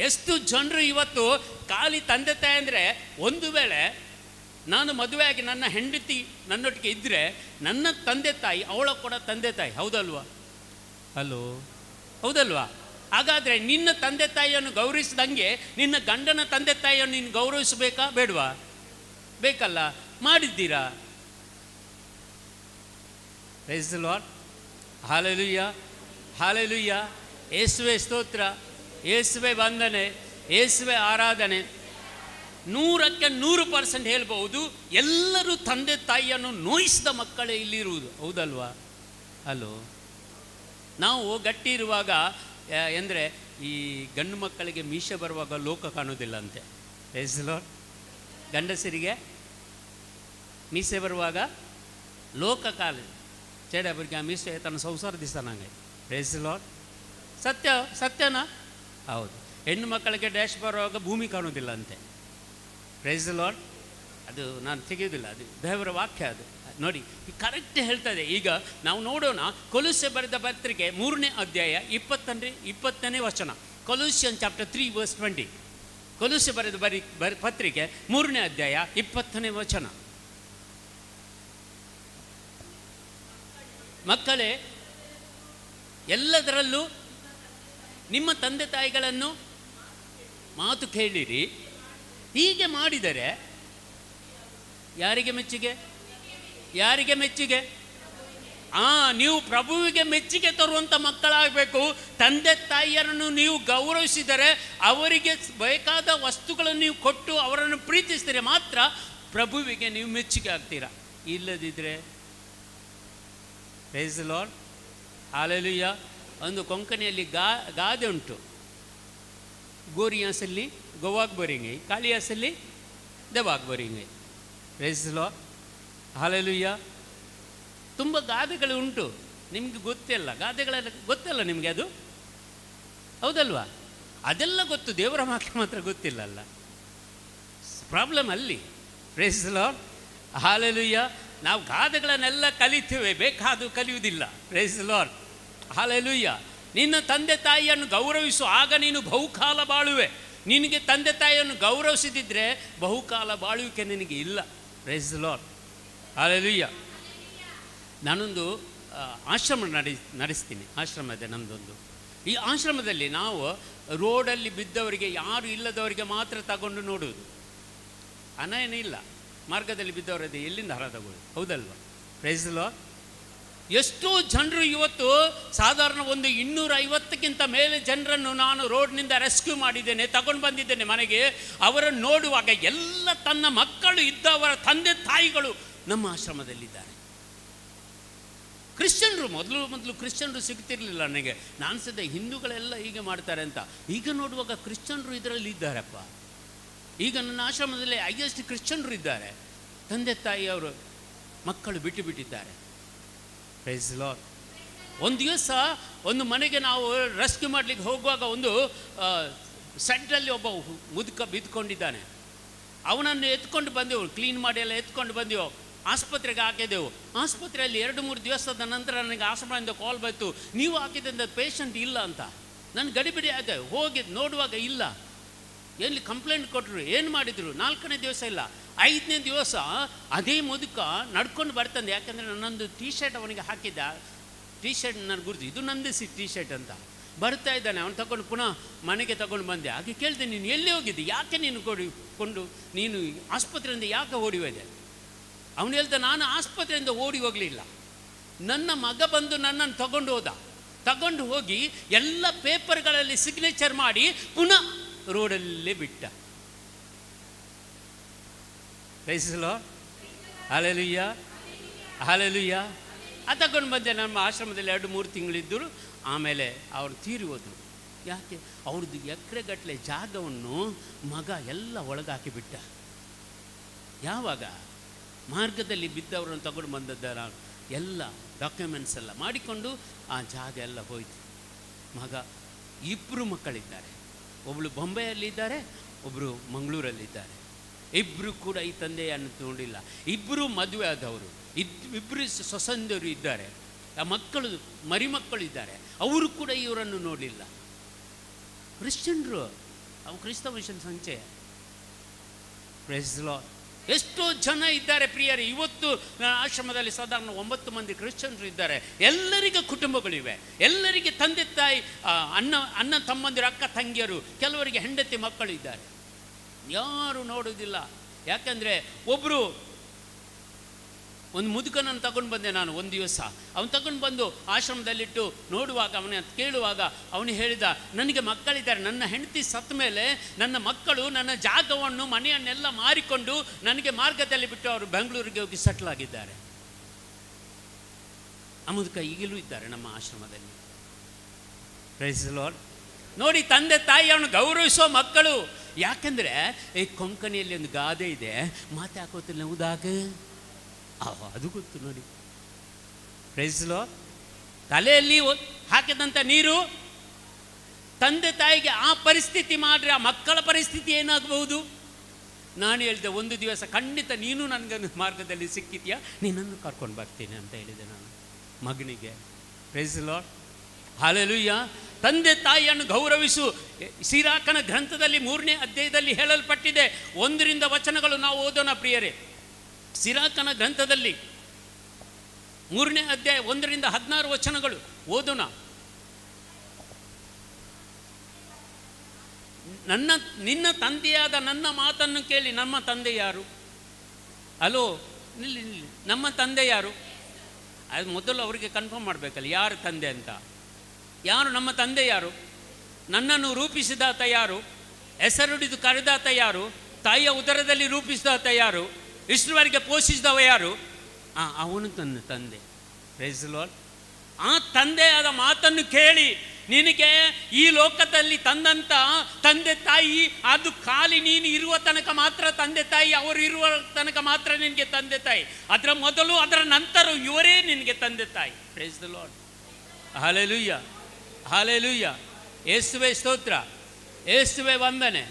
ಎಷ್ಟು ಜನರು ಇವತ್ತು ಖಾಲಿ ತಂದೆ ತಾಯಿ ಅಂದರೆ, ಒಂದು ವೇಳೆ ನಾನು ಮದುವೆಯಾಗಿ ನನ್ನ ಹೆಂಡತಿ ನನ್ನೊಟ್ಟಿಗೆ ಇದ್ದರೆ ನನ್ನ ತಂದೆ ತಾಯಿ ಅವಳ ಕೂಡ ತಂದೆ ತಾಯಿ, ಹೌದಲ್ವಾ? ಹಲೋ, ಹೌದಲ್ವಾ? ಹಾಗಾದರೆ ನಿನ್ನ ತಂದೆ ತಾಯಿಯನ್ನು ಗೌರವಿಸಿದಂಗೆ ನಿನ್ನ ಗಂಡನ ತಂದೆ ತಾಯಿಯನ್ನು ನೀನು ಗೌರವಿಸಬೇಕಾ ಬೇಡವಾ? ಬೇಕಲ್ಲ. ಮಾಡಿದ್ದೀರಾ? Praise the lord. Hallelujah, hallelujah. ಯೇಸುವೆ ಸ್ತೋತ್ರ, ಯೇಸುವೆ ವಂದನೆ, ಯೇಸುವೆ ಆರಾಧನೆ. 100ಕ್ಕೆ 100% ಹೇಳ್ಬಹುದು, ಎಲ್ಲರೂ ತಂದೆ ತಾಯಿಯನ್ನು ನೋಯಿಸಿದ ಮಕ್ಕಳೇ ಇಲ್ಲಿರುವುದು, ಹೌದಲ್ವಾ? ಹಲೋ, ನಾವು ಗಟ್ಟಿ ಇರುವಾಗ ಅಂದರೆ ಈ ಗಂಡು ಮಕ್ಕಳಿಗೆ ಮೀಸೆ ಬರುವಾಗ ಲೋಕ ಕಾಣೋದಿಲ್ಲ ಅಂತೆ. Praise the Lord. ಗಂಡಸರಿಗೆ ಮೀಸೆ ಬರುವಾಗ ಲೋಕ ಕಾಲ ಚೇಡಬರಿಗೆ ಆ ಮೀಸೆ ತನ್ನ ಸಂಸಾರ ದಿವಸ ನಂಗೆ. Praise the Lord. ಸತ್ಯನಾ? ಹೌದು. ಹೆಣ್ಣು ಮಕ್ಕಳಿಗೆ ಡ್ಯಾಶ್ ಬರುವಾಗ ಭೂಮಿ ಕಾಣೋದಿಲ್ಲ ಅಂತೆ. Praise the lord. ಅದು ನಾನು ತೆಗೆಯೋದಿಲ್ಲ, ಅದು ದೇವರ ವಾಕ್ಯ. ಅದು ನೋಡಿ, ಕರೆಕ್ಟ್ ಹೇಳ್ತದೆ. ಈಗ ನಾವು ನೋಡೋಣ, ಕೊಲೊಸ್ಸೆ ಬರೆದ ಪತ್ರಿಕೆ 3ನೇ ಅಧ್ಯಾಯ 20ನೇ ವಚನ. ಕೊಲೊಸ್ಸಿಯನ್ ಚಾಪ್ಟರ್ 3 ವರ್ಸ್ 20. ಕೊಲೊಸ್ಸೆ ಬರೆದ ಪತ್ರಿಕೆ 3ನೇ ಅಧ್ಯಾಯ 20ನೇ ವಚನ. ಮಕ್ಕಳೇ, ಎಲ್ಲದರಲ್ಲೂ ನಿಮ್ಮ ತಂದೆ ತಾಯಿಗಳನ್ನು ಮಾತು ಕೇಳಿರಿ. ಹೀಗೆ ಮಾಡಿದರೆ ಯಾರಿಗೆ ಮೆಚ್ಚುಗೆ? ಯಾರಿಗೆ ಮೆಚ್ಚುಗೆ? ನೀವು ಪ್ರಭುವಿಗೆ ಮೆಚ್ಚುಗೆ ತರುವಂಥ ಮಕ್ಕಳಾಗಬೇಕು. ತಂದೆ ತಾಯಿಯರನ್ನು ನೀವು ಗೌರವಿಸಿದರೆ, ಅವರಿಗೆ ಬೇಕಾದ ವಸ್ತುಗಳನ್ನು ನೀವು ಕೊಟ್ಟು ಅವರನ್ನು ಪ್ರೀತಿಸಿದರೆ ಮಾತ್ರ ಪ್ರಭುವಿಗೆ ನೀವು ಮೆಚ್ಚುಗೆ ಆಗ್ತೀರಾ. ಇಲ್ಲದಿದ್ದರೆ ಪ್ರೈಸ್ ದಿ ಲಾರ್ಡ್. ಹಲ್ಲೆಲೂಯಾ. ಒಂದು ಕೊಂಕಣಿಯಲ್ಲಿ ಗಾದೆ ಉಂಟು, ಗೋರಿಯಾಸಲ್ಲಿ ಗೋವಾಗ್ ಬರಿಂಗೆ, ಕಾಳಿಯಾಸಲ್ಲಿ ದೇವಾಗ್ ಬರಿಂಗೆ. Praise the lord. ಹಲ್ಲೆಲೂಯಾ. ತುಂಬ ಗಾದೆಗಳು ಉಂಟು, ನಿಮಗೆ ಗೊತ್ತಿಲ್ಲ. ಗಾದೆಗಳೆಲ್ಲ ಗೊತ್ತಲ್ಲ ನಿಮಗೆ, ಅದು ಹೌದಲ್ವಾ? ಅದೆಲ್ಲ ಗೊತ್ತು, ದೇವರ ವಾಕ್ಯ ಮಾತ್ರ ಗೊತ್ತಿಲ್ಲಲ್ಲ. ಪ್ರಾಬ್ಲಮ್ ಅಲ್ಲಿ. Praise the lord. ಹಲ್ಲೆಲೂಯಾ. ನಾವು ಗಾದೆಗಳನ್ನೆಲ್ಲ ಕಲಿತೇವೆ, ಬೇಕಾದು ಕಲಿಯುವುದಿಲ್ಲ. Praise the lord. ಹಲ್ಲೆಲೂಯಾ. ನಿನ್ನ ತಂದೆ ತಾಯಿಯನ್ನು ಗೌರವಿಸು, ಆಗ ನೀನು ಬಹುಕಾಲ ಬಾಳುವೆ. ನಿನಗೆ ತಂದೆ ತಾಯಿಯನ್ನು ಗೌರವಿಸದಿದ್ದರೆ ಬಹುಕಾಲ ಬಾಳುವಿಕೆ ನಿನಗೆ ಇಲ್ಲ. Praise the lord. ಹಲ್ಲೆಲೂಯಾ. ನಾನೊಂದು ಆಶ್ರಮ ನಡೆಸ್ತೀನಿ. ಆಶ್ರಮ ಇದೆ ನಮ್ಮದೊಂದು. ಈ ಆಶ್ರಮದಲ್ಲಿ ನಾವು ರೋಡಲ್ಲಿ ಬಿದ್ದವರಿಗೆ, ಯಾರು ಇಲ್ಲದವರಿಗೆ ಮಾತ್ರ ತಗೊಂಡು ನೋಡುವುದು. ಹಣ ಏನಿಲ್ಲ, ಮಾರ್ಗದಲ್ಲಿ ಬಿದ್ದವರದೇ ಎಲ್ಲಿಂದ ಹಣ ತಗೊಳ್ಳಿ, ಹೌದಲ್ವಾ? Praise the Lord. ಎಷ್ಟೋ ಜನರು ಇವತ್ತು ಸಾಧಾರಣ ಒಂದು 250ಕ್ಕಿಂತ ಮೇಲೆ ಜನರನ್ನು ನಾನು ರೋಡ್ನಿಂದ ರೆಸ್ಕ್ಯೂ ಮಾಡಿದ್ದೇನೆ, ತಗೊಂಡು ಬಂದಿದ್ದೇನೆ ಮನೆಗೆ. ಅವರನ್ನು ನೋಡುವಾಗ ಎಲ್ಲ ತನ್ನ ಮಕ್ಕಳು ಇದ್ದವರ ತಂದೆ ತಾಯಿಗಳು ನಮ್ಮ ಆಶ್ರಮದಲ್ಲಿದ್ದಾರೆ. ಕ್ರಿಶ್ಚಿಯನ್ರು ಮೊದಲು ಕ್ರಿಶ್ಚಿಯನ್ರು ಸಿಗ್ತಿರ್ಲಿಲ್ಲ ನನಗೆ. ನಾನು ಸದ್ಯ ಹಿಂದೂಗಳೆಲ್ಲ ಹೀಗೆ ಮಾಡ್ತಾರೆ ಅಂತ. ಈಗ ನೋಡುವಾಗ ಕ್ರಿಶ್ಚಿಯನ್ರು ಇದರಲ್ಲಿ ಇದ್ದಾರಪ್ಪ. ಈಗ ನನ್ನ ಆಶ್ರಮದಲ್ಲಿ ಹೈಯೆಸ್ಟ್ ಕ್ರಿಶ್ಚಿಯನ್ರು ಇದ್ದಾರೆ. ತಂದೆ ತಾಯಿಯವರು ಮಕ್ಕಳು ಬಿಟ್ಟಿದ್ದಾರೆ. Praise the lord. ಒಂದು ದಿವಸ ಒಂದು ಮನೆಗೆ ನಾವು ರೆಸ್ಕ್ಯೂ ಮಾಡಲಿಕ್ಕೆ ಹೋಗುವಾಗ ಒಂದು ಸೆಡ್ಡಲ್ಲಿ ಒಬ್ಬ ಮುದುಕ ಬಿದ್ದುಕೊಂಡಿದ್ದಾನೆ. ಅವನನ್ನು ಎತ್ಕೊಂಡು ಬಂದೆವು, ಕ್ಲೀನ್ ಮಾಡಿ ಎಲ್ಲ ಎತ್ಕೊಂಡು ಬಂದೆವು, ಆಸ್ಪತ್ರೆಗೆ ಹಾಕಿದೆವು. ಆಸ್ಪತ್ರೆಯಲ್ಲಿ 2-3 ದಿವಸದ ನಂತರ ನನಗೆ ಆಶ್ರಮದಿಂದ ಕಾಲ್ ಬಂತು, ನೀವು ಹಾಕಿದಂಥ ಪೇಷಂಟ್ ಇಲ್ಲ ಅಂತ. ನಾನು ಗಡಿಬಿಡಿ ಆದೆ, ಹೋಗಿ ನೋಡುವಾಗ ಇಲ್ಲ. ಎಲ್ಲಿ ಕಂಪ್ಲೇಂಟ್ ಕೊಟ್ಟರು, ಏನು ಮಾಡಿದರು? 4ನೇ ದಿವಸ ಇಲ್ಲ. 5ನೇ ದಿವಸ ಅದೇ ಮುದುಕ ನಡ್ಕೊಂಡು ಬರ್ತಂದೆ. ಯಾಕಂದರೆ ನನ್ನೊಂದು ಟೀ ಶರ್ಟ್ ಅವನಿಗೆ ಹಾಕಿದ್ದ. ಟೀ ಶರ್ಟ್ ನನಗೆ ಗುರುತು, ಇದು ನಂದೇ ಟೀ ಶರ್ಟ್ ಅಂತ. ಬರ್ತಾ ಇದ್ದಾನೆ. ಅವನು ತಗೊಂಡು ಪುನಃ ಮನೆಗೆ ತಗೊಂಡು ಬಂದೆ. ಹಾಗೆ ಕೇಳಿದೆ, ನೀನು ಎಲ್ಲಿ ಹೋಗಿದ್ದೆ, ಯಾಕೆ ನೀನು ಕೊಂಡು ನೀನು ಆಸ್ಪತ್ರೆಯಿಂದ ಯಾಕೆ ಓಡಿ ಹೋದೆ? ಅವನು ಹೇಳ್ದ, ನಾನು ಆಸ್ಪತ್ರೆಯಿಂದ ಓಡಿ ಹೋಗಲಿಲ್ಲ, ನನ್ನ ಮಗ ಬಂದು ನನ್ನನ್ನು ತಗೊಂಡು ಹೋಗಿ ಎಲ್ಲ ಪೇಪರ್ಗಳಲ್ಲಿ ಸಿಗ್ನೇಚರ್ ಮಾಡಿ ಪುನಃ ರೋಡಲ್ಲೇ ಬಿಟ್ಟ. Praise the lord, hallelujah, hallelujah. ಅದು ತಗೊಂಡು ಬಂದೆ. ನಮ್ಮ ಆಶ್ರಮದಲ್ಲಿ 2-3 ತಿಂಗಳಿದ್ದರು. ಆಮೇಲೆ ಅವರು ತೀರಿ ಹೋದರು. ಯಾಕೆ? ಅವ್ರದ್ದು ಎಕರೆಗಟ್ಟಲೆ ಜಾಗವನ್ನು ಮಗ ಎಲ್ಲ ಒಳಗಾಕಿಬಿಟ್ಟ. ಯಾವಾಗ? ಮಾರ್ಗದಲ್ಲಿ ಬಿದ್ದವರನ್ನು ತಗೊಂಡು ಬಂದದ್ದರ ಎಲ್ಲ ಡಾಕ್ಯುಮೆಂಟ್ಸ್ ಎಲ್ಲ ಮಾಡಿಕೊಂಡು ಆ ಜಾಗ ಎಲ್ಲ ಹೋಯಿತು. ಮಗ 2 ಮಕ್ಕಳಿದ್ದಾರೆ. ಒಬ್ಬಳು ಬೊಂಬೆಯಲ್ಲಿದ್ದಾರೆ, ಒಬ್ಬರು ಮಂಗಳೂರಲ್ಲಿದ್ದಾರೆ. ಇಬ್ಬರು ಕೂಡ ಈ ತಂದೆಯನ್ನು ನೋಡಿಲ್ಲ. ಇಬ್ಬರು ಮದುವೆ ಆದವರು, ಇಬ್ಬರು ಸೊಸಂದಿರು ಇದ್ದಾರೆ, ಆ ಮಕ್ಕಳು ಮರಿಮಕ್ಕಳು ಇದ್ದಾರೆ, ಅವರು ಕೂಡ ಇವರನ್ನು ನೋಡಲಿಲ್ಲ. ಕ್ರಿಶ್ಚಿಯನ್ರು, ಅವು ಕ್ರಿಸ್ತ ಮಿಷನ್ ಸಂಚಯ. Praise the Lord. ಎಷ್ಟೋ ಜನ ಇದ್ದಾರೆ ಪ್ರಿಯರೇ. ಇವತ್ತು ಆಶ್ರಮದಲ್ಲಿ ಸಾಧಾರಣ 9 ಮಂದಿ ಕ್ರಿಶ್ಚಿಯನ್ರು ಇದ್ದಾರೆ. ಎಲ್ಲರಿಗೆ ಕುಟುಂಬಗಳಿವೆ, ಎಲ್ಲರಿಗೆ ತಂದೆ ತಾಯಿ, ಅಣ್ಣ ತಮ್ಮಂದಿರು, ಅಕ್ಕ ತಂಗಿಯರು, ಕೆಲವರಿಗೆ ಹೆಂಡತಿ ಮಕ್ಕಳು ಇದ್ದಾರೆ. ಯಾರು ನೋಡೋದಿಲ್ಲ. ಯಾಕಂದರೆ ಒಬ್ಬರು ಒಂದು ಮುದುಕನನ್ನು ತಗೊಂಡು ಬಂದೆ ನಾನು ಒಂದು ದಿವಸ. ಅವನು ತಗೊಂಡು ಬಂದು ಆಶ್ರಮದಲ್ಲಿಟ್ಟು ನೋಡುವಾಗ, ಅವನ ಕೇಳುವಾಗ ಅವನು ಹೇಳಿದ, ನನಗೆ ಮಕ್ಕಳಿದ್ದಾರೆ, ನನ್ನ ಹೆಂಡತಿ ಸತ್ತ ಮೇಲೆ ನನ್ನ ಮಕ್ಕಳು ನನ್ನ ಜಾಗವನ್ನು ಮನೆಯನ್ನೆಲ್ಲ ಮಾರಿಕೊಂಡು ನನಗೆ ಮಾರ್ಗದಲ್ಲಿ ಬಿಟ್ಟು ಅವರು ಬೆಂಗಳೂರಿಗೆ ಹೋಗಿ ಸೆಟ್ಲ್ ಆಗಿದ್ದಾರೆ. ಆ ಮುದುಕ ಈಗಲೂ ಇದ್ದಾರೆ ನಮ್ಮ ಆಶ್ರಮದಲ್ಲಿ. Praise the Lord. ನೋಡಿ, ತಂದೆ ತಾಯಿ ಅವನು ಗೌರವಿಸೋ ಮಕ್ಕಳು. ಯಾಕೆಂದರೆ ಈ ಕೊಂಕಣಿಯಲ್ಲಿ ಒಂದು ಗಾದೆ ಇದೆ, ಮಾತೆ ಹಾಕೋತಿಲ್ಲ ಉದಾಗ, ಅದು ಗೊತ್ತು ನೋಡಿ. Praise the Lord. ತಲೆಯಲ್ಲಿ ಹಾಕಿದಂಥ ನೀರು ತಂದೆ ತಾಯಿಗೆ ಆ ಪರಿಸ್ಥಿತಿ ಮಾಡಿದ್ರೆ ಆ ಮಕ್ಕಳ ಪರಿಸ್ಥಿತಿ ಏನಾಗಬಹುದು? ನಾನು ಹೇಳಿದೆ, ಒಂದು ದಿವಸ ಖಂಡಿತ ನೀನು ನನಗೆ ಮಾರ್ಗದಲ್ಲಿ ಸಿಕ್ಕಿದ್ಯಾ, ನಿನ್ನನ್ನು ಕರ್ಕೊಂಡು ಬರ್ತೀನಿ ಅಂತ ಹೇಳಿದೆ ನಾನು ಮಗನಿಗೆ. Praise the lord, hallelujah. ತಂದೆ ತಾಯಿಯನ್ನು ಗೌರವಿಸು. ಸಿರಾಕನ ಗ್ರಂಥದಲ್ಲಿ 3ನೇ ಅಧ್ಯಾಯದಲ್ಲಿ ಹೇಳಲ್ಪಟ್ಟಿದೆ. 1ರಿಂದ ವಚನಗಳು ನಾವು ಓದೋಣ ಪ್ರಿಯರೇ. ಸಿರಾಕನ ಗ್ರಂಥದಲ್ಲಿ 3ನೇ ಅಧ್ಯಾಯ 1ರಿಂದ 16 ವಚನಗಳು ಓದೋಣ. ನಿನ್ನ ತಂದೆಯಾದ ನನ್ನ ಮಾತನ್ನು ಕೇಳಿ. ನಮ್ಮ ತಂದೆ ಯಾರು? ಅಲೋ, ನಿಲ್ಲಿ, ನಮ್ಮ ತಂದೆ ಯಾರು? ಅದು ಮೊದಲು ಅವರಿಗೆ ಕನ್ಫರ್ಮ್ ಮಾಡಬೇಕಲ್ಲ, ಯಾರು ತಂದೆ ಅಂತ. ಯಾರು ನಮ್ಮ ತಂದೆ? ಯಾರು? ನನ್ನನ್ನು ರೂಪಿಸಿದಾತ ಯಾರು? ಹೆಸರುಡಿದು ಕರೆದಾತ ಯಾರು? ತಾಯಿಯ ಉದರದಲ್ಲಿ ರೂಪಿಸಿದಾತ ಯಾರು? ಇಷ್ಟರವರೆಗೆ ಪೋಷಿಸಿದವ ಯಾರು? ಅವನು ನನ್ನ ತಂದೆ. Praise the lord. ಆ ತಂದೆಯಾದ ಮಾತನ್ನು ಕೇಳಿ ನಿನಗೆ ಈ ಲೋಕದಲ್ಲಿ ತಂದಂಥ ತಂದೆ ತಾಯಿ, ಅದು ಖಾಲಿ ನೀನು ಇರುವ ತನಕ ಮಾತ್ರ ತಂದೆ ತಾಯಿ, ಅವರು ಇರುವ ತನಕ ಮಾತ್ರ ನಿನಗೆ ತಂದೆ ತಾಯಿ. ಅದರ ಮೊದಲು ಅದರ ನಂತರ ಇವರೇ ನಿನಗೆ ತಂದೆ ತಾಯಿ. Praise the lord, hallelujah, hallelujah. ಯೇಸುವೆ ಸ್ತೋತ್ರ, ಯೇಸುವೆ ವಂದನೆ,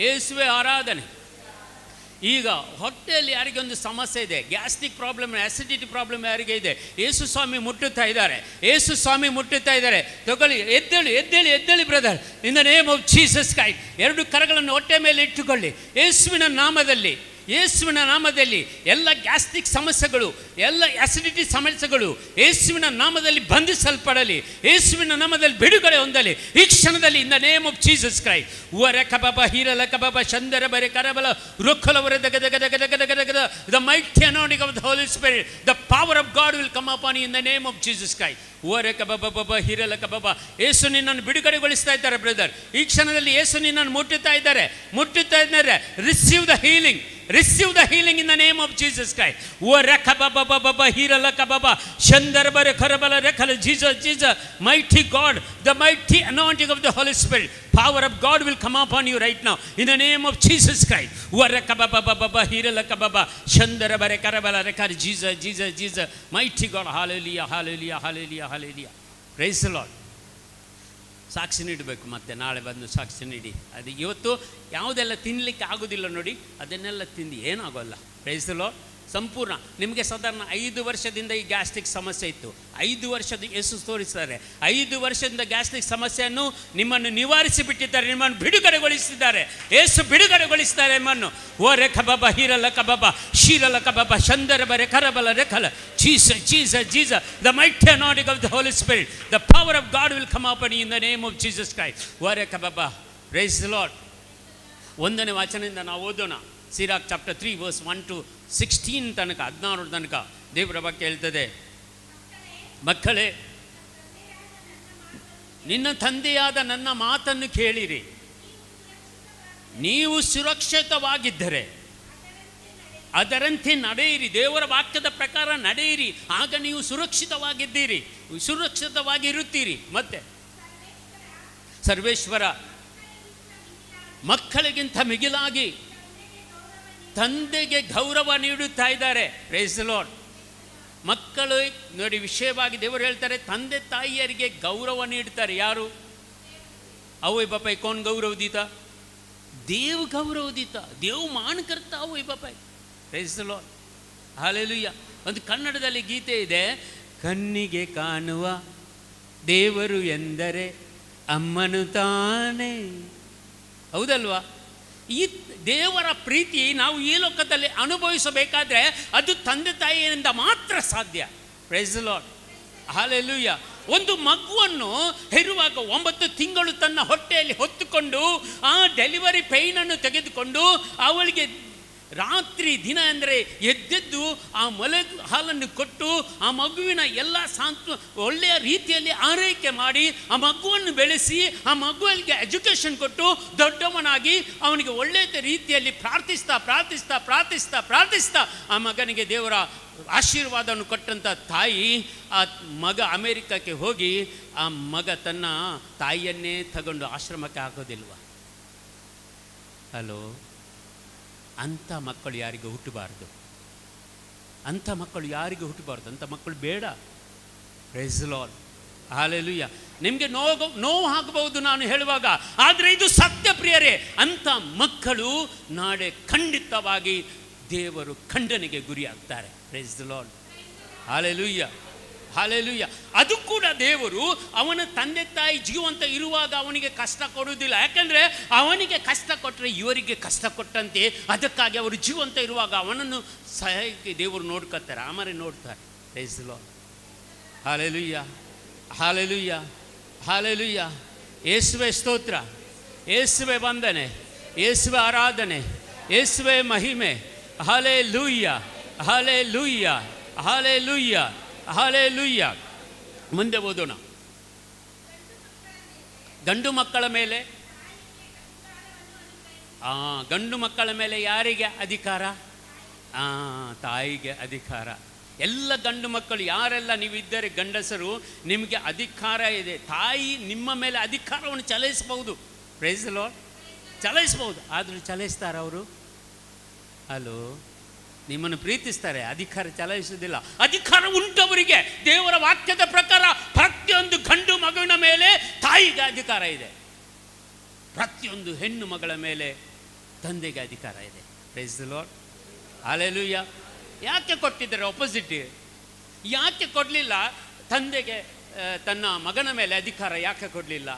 ಯೇಸುವೆ ಆರಾಧನೆ. ಈಗ ಹೊಟ್ಟೆಯಲ್ಲಿ ಯಾರಿಗೆ ಒಂದು ಸಮಸ್ಯೆ ಇದೆ, ಗ್ಯಾಸ್ಟ್ರಿಕ್ ಪ್ರಾಬ್ಲಮ್, ಆಸಿಡಿಟಿ ಪ್ರಾಬ್ಲಮ್ ಯಾರಿಗೆ ಇದೆ, ಯೇಸು ಸ್ವಾಮಿ ಮುಟ್ಟುತ್ತಾ ಇದ್ದಾರೆ, ಯೇಸು ಸ್ವಾಮಿ ಮುಟ್ಟುತ್ತಾ ಇದ್ದಾರೆ. ತಗೊಳ್ಳಿ, ಎದ್ದೇಳಿ, ಎದ್ದೇಳಿ, ಎದ್ದೇಳಿ brother, in the name of Jesus Christ. 2 ಕರಗಳನ್ನು ಹೊಟ್ಟೆ ಮೇಲೆ ಇಟ್ಟುಕೊಳ್ಳಿ. ಯೇಸುವಿನ ನಾಮದಲ್ಲಿ, ಯೇಸುವಿನ ನಾಮದಲ್ಲಿ ಎಲ್ಲ ಗ್ಯಾಸ್ಟ್ರಿಕ್ ಸಮಸ್ಯೆಗಳು, ಎಲ್ಲ ಆಸಿಡಿಟಿ ಸಮಸ್ಯೆಗಳು ಯೇಸುವಿನ ನಾಮದಲ್ಲಿ ಬಂಧಿಸಲ್ಪಡಲಿ. ಯೇಸುವಿನ ನಾಮದಲ್ಲಿ ಬಿಡುಗಡೆ ಹೊಂದಲಿ ಈ ಕ್ಷಣದಲ್ಲಿ, in the name of Jesus Christ. ಉವರ ಕಬಬ ಹೀರಲ ಕಬಬ ಚಂದರ ಬರೆ ಕರಬಲ ರುಕ್ಕಲವರ ದಗ ದಗ ದಗ ದಗ ದಗ ದಗ. The mighty anointing of the Holy Spirit, the power of God will come upon you in the name of Jesus Christ. ಉವರ ಕಬಬ ಹೀರಲ ಕಬಬ. ಯೇಸು ನಿನ್ನನ್ನು ಬಿಡುಗಡೆಗೊಳಿಸ್ತಾ ಇದ್ದಾರೆ ಬ್ರದರ್. ಈ ಕ್ಷಣದಲ್ಲಿ ಯೇಸು ನಿನ್ನನ್ನು ಮುಟ್ಟುತ್ತಾ ಇದ್ದಾರೆ. Receive the healing, receive the healing in the name of Jesus Christ. O rakababa hirala kababa shandarabare karabala rekala. Jesus, mighty God, the mighty anointing of the Holy Spirit, power of God will come upon you right now in the name of Jesus Christ. O rakababa hirala kababa shandarabare karabala rekala. Jesus, mighty God. Hallelujah, hallelujah, hallelujah, hallelujah. Praise the Lord. ಸಾಕ್ಷಿ ನೀಡಬೇಕು. ಮತ್ತೆ ನಾಳೆ ಬಂದು ಸಾಕ್ಷಿ ನೀಡಿ. ಅದು ಇವತ್ತು ಯಾವುದೆಲ್ಲ ತಿನ್ನಲಿಕ್ಕೆ ಆಗೋದಿಲ್ಲ ನೋಡಿ, ಅದನ್ನೆಲ್ಲ ತಿಂದು ಏನಾಗೋಲ್ಲ. ಪ್ರೈಸ್ ದಿ ಲಾರ್ಡ್, ಸಂಪೂರ್ಣ. ನಿಮಗೆ ಸಾಧಾರಣ 5 ವರ್ಷದಿಂದ ಈ ಗ್ಯಾಸ್ಟ್ರಿಕ್ ಸಮಸ್ಯೆ ಇತ್ತು. 5 ವರ್ಷದ ಯೇಸು ತೋರಿಸ್ತಾರೆ. 5 ವರ್ಷದಿಂದ ಗ್ಯಾಸ್ಟ್ರಿಕ್ ಸಮಸ್ಯೆಯನ್ನು ನಿಮ್ಮನ್ನು ನಿವಾರಿಸಿ ಬಿಟ್ಟಿದ್ದಾರೆ, ನಿಮ್ಮನ್ನು ಬಿಡುಗಡೆಗೊಳಿಸಿದ್ದಾರೆ. ಯೇಸು ಬಿಡುಗಡೆಗೊಳಿಸಿದ್ದಾರೆ ನಿಮ್ಮನ್ನು. ಓ ರೆ ಕಬಬ ಹೀರಲ ಕಬಬ ಶೀರಲ ಕಬಬ ಶಂದರ ಬರೆ ಕರಬಲ ರೆಖಲ Jesus, Jesus, Jesus, the mighty anointing of the Holy Spirit, the power of God will come upon you in the name of Jesus Christ. ಓ ರೆ ಕಬಬ. Praise the Lord. 1ನೇ ವಾಚನದಿಂದ ನಾವು ಓದೋಣ. ಸಿರಾಕ್ ಚಾಪ್ಟರ್ 3 ವರ್ಸ್ 1 to 16 ತನಕ, 16 ತನಕ ದೇವರ ವಾಕ್ಯ ಹೇಳ್ತದೆ. ಮಕ್ಕಳೇ, ನಿನ್ನ ತಂದೆಯಾದ ನನ್ನ ಮಾತನ್ನು ಕೇಳಿರಿ. ನೀವು ಸುರಕ್ಷಿತವಾಗಿದ್ದರೆ ಅದರಂತೆ ನಡೆಯಿರಿ. ದೇವರ ವಾಕ್ಯದ ಪ್ರಕಾರ ನಡೆಯಿರಿ, ಆಗ ನೀವು ಸುರಕ್ಷಿತವಾಗಿದ್ದೀರಿ, ಸುರಕ್ಷಿತವಾಗಿರುತ್ತೀರಿ. ಮತ್ತೆ ಸರ್ವೇಶ್ವರ ಮಕ್ಕಳಿಗಿಂತ ಮಿಗಿಲಾಗಿ ತಂದೆಗೆ ಗೌರವ ನೀಡುತ್ತಾ ಇದ್ದಾರೆ. Praise the Lord. ಮಕ್ಕಳು ನೋಡಿ, ವಿಷಯವಾಗಿ ದೇವರು ಹೇಳ್ತಾರೆ, ತಂದೆ ತಾಯಿಯರಿಗೆ ಗೌರವ ನೀಡುತ್ತಾರೆ. ಯಾರು? ಅವೇ ಬಾಪಾಯಿ ಕೌನ್ ಗೌರವ ದೀತಾ? ದೇವ್ ಗೌರವ ದೀತಾ, ದೇವ್ ಮಾನ್ ಕರ್ತಾ ಅವೇ ಬಾಪಾಯಿ. Praise the lord. ಹಲ್ಲೆಲೂಯಾ. ಒಂದು ಕನ್ನಡದಲ್ಲಿ ಗೀತೆ ಇದೆ, ಕಣ್ಣಿಗೆ ಕಾಣುವ ದೇವರು ಎಂದರೆ ಅಮ್ಮನು ತಾನೇ. ಹೌದಲ್ವಾ? ಈ ದೇವರ ಪ್ರೀತಿ ನಾವು ಈ ಲೋಕದಲ್ಲಿ ಅನುಭವಿಸಬೇಕಾದ್ರೆ ಅದು ತಂದೆ ತಾಯಿಯಿಂದ ಮಾತ್ರ ಸಾಧ್ಯ. Praise the lord. ಹಲ್ಲೆಲೂಯಾ. ಒಂದು ಮಗುವನ್ನು ಹೆರುವಾಗ 9 ತಿಂಗಳು ತನ್ನ ಹೊಟ್ಟೆಯಲ್ಲಿ ಹೊತ್ತುಕೊಂಡು ಆ ಡೆಲಿವರಿ ಪೇಯ್ನನ್ನು ತೆಗೆದುಕೊಂಡು ಅವಳಿಗೆ ರಾತ್ರಿ ದಿನ ಅಂದರೆ ಎದ್ದೆದ್ದು ಆ ಹಾಲನ್ನು ಕೊಟ್ಟು ಆ ಮಗುವಿನ ಎಲ್ಲ ಒಳ್ಳೆಯ ರೀತಿಯಲ್ಲಿ ಆರೈಕೆ ಮಾಡಿ ಆ ಮಗುವನ್ನು ಬೆಳೆಸಿ ಆ ಮಗುವಿಗೆ ಎಜುಕೇಷನ್ ಕೊಟ್ಟು ದೊಡ್ಡವನಾಗಿ ಅವನಿಗೆ ಒಳ್ಳೆಯ ರೀತಿಯಲ್ಲಿ ಪ್ರಾರ್ಥಿಸ್ತಾ ಪ್ರಾರ್ಥಿಸ್ತಾ ಪ್ರಾರ್ಥಿಸ್ತಾ ಪ್ರಾರ್ಥಿಸ್ತಾ ಆ ಮಗನಿಗೆ ದೇವರ ಆಶೀರ್ವಾದವನ್ನು ಕೊಟ್ಟಂಥ ತಾಯಿ, ಆ ಮಗ ಅಮೇರಿಕಕ್ಕೆ ಹೋಗಿ ಆ ಮಗ ತನ್ನ ತಾಯಿಯನ್ನೇ ತಗೊಂಡು ಆಶ್ರಮಕ್ಕೆ ಹಾಕೋದಿಲ್ವ? ಹಲೋ, ಅಂಥ ಮಕ್ಕಳು ಯಾರಿಗೂ ಹುಟ್ಟಬಾರ್ದು. ಅಂಥ ಮಕ್ಕಳು ಯಾರಿಗೂ ಹುಟ್ಟಬಾರ್ದು. ಅಂಥ ಮಕ್ಕಳು ಬೇಡ. Praise the lord. ಹಲ್ಲೆಲೂಯಾ. ನಿಮಗೆ ನೋವು ಆಗಬಹುದು ನಾನು ಹೇಳುವಾಗ, ಆದರೆ ಇದು ಸತ್ಯ ಪ್ರಿಯರೇ. ಅಂಥ ಮಕ್ಕಳು ನಾಳೆ ಖಂಡಿತವಾಗಿ ದೇವರು ಖಂಡನೆಗೆ ಗುರಿಯಾಗ್ತಾರೆ. Praise the lord. Hallelujah, hallelujah. ಅದು ಕೂಡ ದೇವರು ಅವನ ತಂದೆ ತಾಯಿ ಜೀವಂತ ಇರುವಾಗ ಅವನಿಗೆ ಕಷ್ಟ ಕೊಡುವುದಿಲ್ಲ. ಯಾಕಂದರೆ ಅವನಿಗೆ ಕಷ್ಟ ಕೊಟ್ಟರೆ ಇವರಿಗೆ ಕಷ್ಟ ಕೊಟ್ಟಂತೆ. ಅದಕ್ಕಾಗಿ ಅವರು ಜೀವಂತ ಇರುವಾಗ ಅವನನ್ನು ಸಹಾಯಕ್ಕೆ ದೇವರು ನೋಡ್ಕೊತಾರೆ, ಆಮೇಲೆ ನೋಡ್ತಾರೆ. Praise the lord. Hallelujah, hallelujah, hallelujah. ಯೇಸುವೆ ಸ್ತೋತ್ರ, ಯೇಸುವೆ ವಂದನೆ, ಯೇಸುವೆ ಆರಾಧನೆ, ಯೇಸುವೆ ಮಹಿಮೆ. Hallelujah, hallelujah, hallelujah, hallelujah. ಮುಂದೆ ಓದೋಣ. ಗಂಡು ಮಕ್ಕಳ ಮೇಲೆ ಗಂಡು ಮಕ್ಕಳ ಮೇಲೆ ಯಾರಿಗೆ ಅಧಿಕಾರ? ತಾಯಿಗೆ ಅಧಿಕಾರ. ಎಲ್ಲ ಗಂಡು ಮಕ್ಕಳು ಯಾರೆಲ್ಲ ನೀವಿದ್ದರೆ ಗಂಡಸರು, ನಿಮಗೆ ಅಧಿಕಾರ ಇದೆ. ತಾಯಿ ನಿಮ್ಮ ಮೇಲೆ ಅಧಿಕಾರವನ್ನು ಚಲಾಯಿಸಬಹುದು. Praise the Lord. ಚಲಾಯಿಸಬಹುದು. ಆದರೂ ಚಲಾಯಿಸ್ತಾರ ಅವರು? ಹಲೋ, ನಿಮ್ಮನ್ನು ಪ್ರೀತಿಸ್ತಾರೆ, ಅಧಿಕಾರ ಚಲಾಯಿಸುವುದಿಲ್ಲ. ಅಧಿಕಾರ ಉಂಟವರಿಗೆ. ದೇವರ ವಾಕ್ಯದ ಪ್ರಕಾರ ಪ್ರತಿಯೊಂದು ಗಂಡು ಮಗುವಿನ ಮೇಲೆ ತಾಯಿಗೆ ಅಧಿಕಾರ ಇದೆ, ಪ್ರತಿಯೊಂದು ಹೆಣ್ಣು ಮಗಳ ಮೇಲೆ ತಂದೆಗೆ ಅಧಿಕಾರ ಇದೆ. Praise the lord. ಹಲ್ಲೆಲೂಯಾ. ಯಾಕೆ ಕೊಟ್ಟಿದ್ದಾರೆ ಆಪೋಸಿಟ್? ಯಾಕೆ ಕೊಡಲಿಲ್ಲ? ತಂದೆಗೆ ತನ್ನ ಮಗನ ಮೇಲೆ ಅಧಿಕಾರ ಯಾಕೆ ಕೊಡಲಿಲ್ಲ?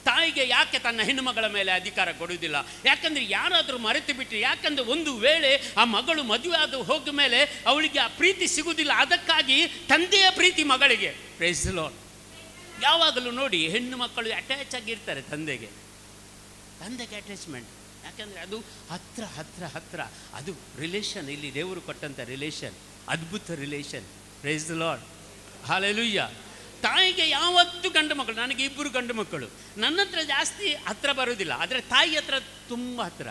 ತಾಯಿಗೆ ಯಾಕೆ ತನ್ನ ಹೆಣ್ಣು ಮಗಳ ಮೇಲೆ ಅಧಿಕಾರ ಕೊಡುವುದಿಲ್ಲ? ಯಾಕಂದರೆ ಯಾರಾದರೂ ಮರೆತು ಬಿಟ್ಟರೆ, ಯಾಕಂದರೆ ಒಂದು ವೇಳೆ ಆ ಮಗಳು ಮದುವೆ ಆದ ಹೋದ ಮೇಲೆ ಅವಳಿಗೆ ಆ ಪ್ರೀತಿ ಸಿಗುವುದಿಲ್ಲ. ಅದಕ್ಕಾಗಿ ತಂದೆಯ ಪ್ರೀತಿ ಮಗಳಿಗೆ. Praise the Lord. ಯಾವಾಗಲೂ ನೋಡಿ, ಹೆಣ್ಣು ಮಕ್ಕಳು ಅಟ್ಯಾಚ್ ಆಗಿರ್ತಾರೆ ತಂದೆಗೆ ಅಟ್ಯಾಚ್ಮೆಂಟ್. ಯಾಕಂದರೆ ಅದು ಹತ್ರ ಹತ್ರ ಹತ್ರ, ಅದು ರಿಲೇಷನ್. ಇಲ್ಲಿ ದೇವರು ಕೊಟ್ಟಂಥ ರಿಲೇಷನ್ ಅದ್ಭುತ relation. Praise the lord. Hallelujah. ತಾಯಿಗೆ ಯಾವತ್ತೂ ಗಂಡು ಮಕ್ಕಳು, ನನಗೆ 2 ಗಂಡು ಮಕ್ಕಳು, ನನ್ನ ಹತ್ರ ಜಾಸ್ತಿ ಹತ್ರ ಬರೋದಿಲ್ಲ, ಆದರೆ ತಾಯಿ ಹತ್ರ ತುಂಬ ಹತ್ರ.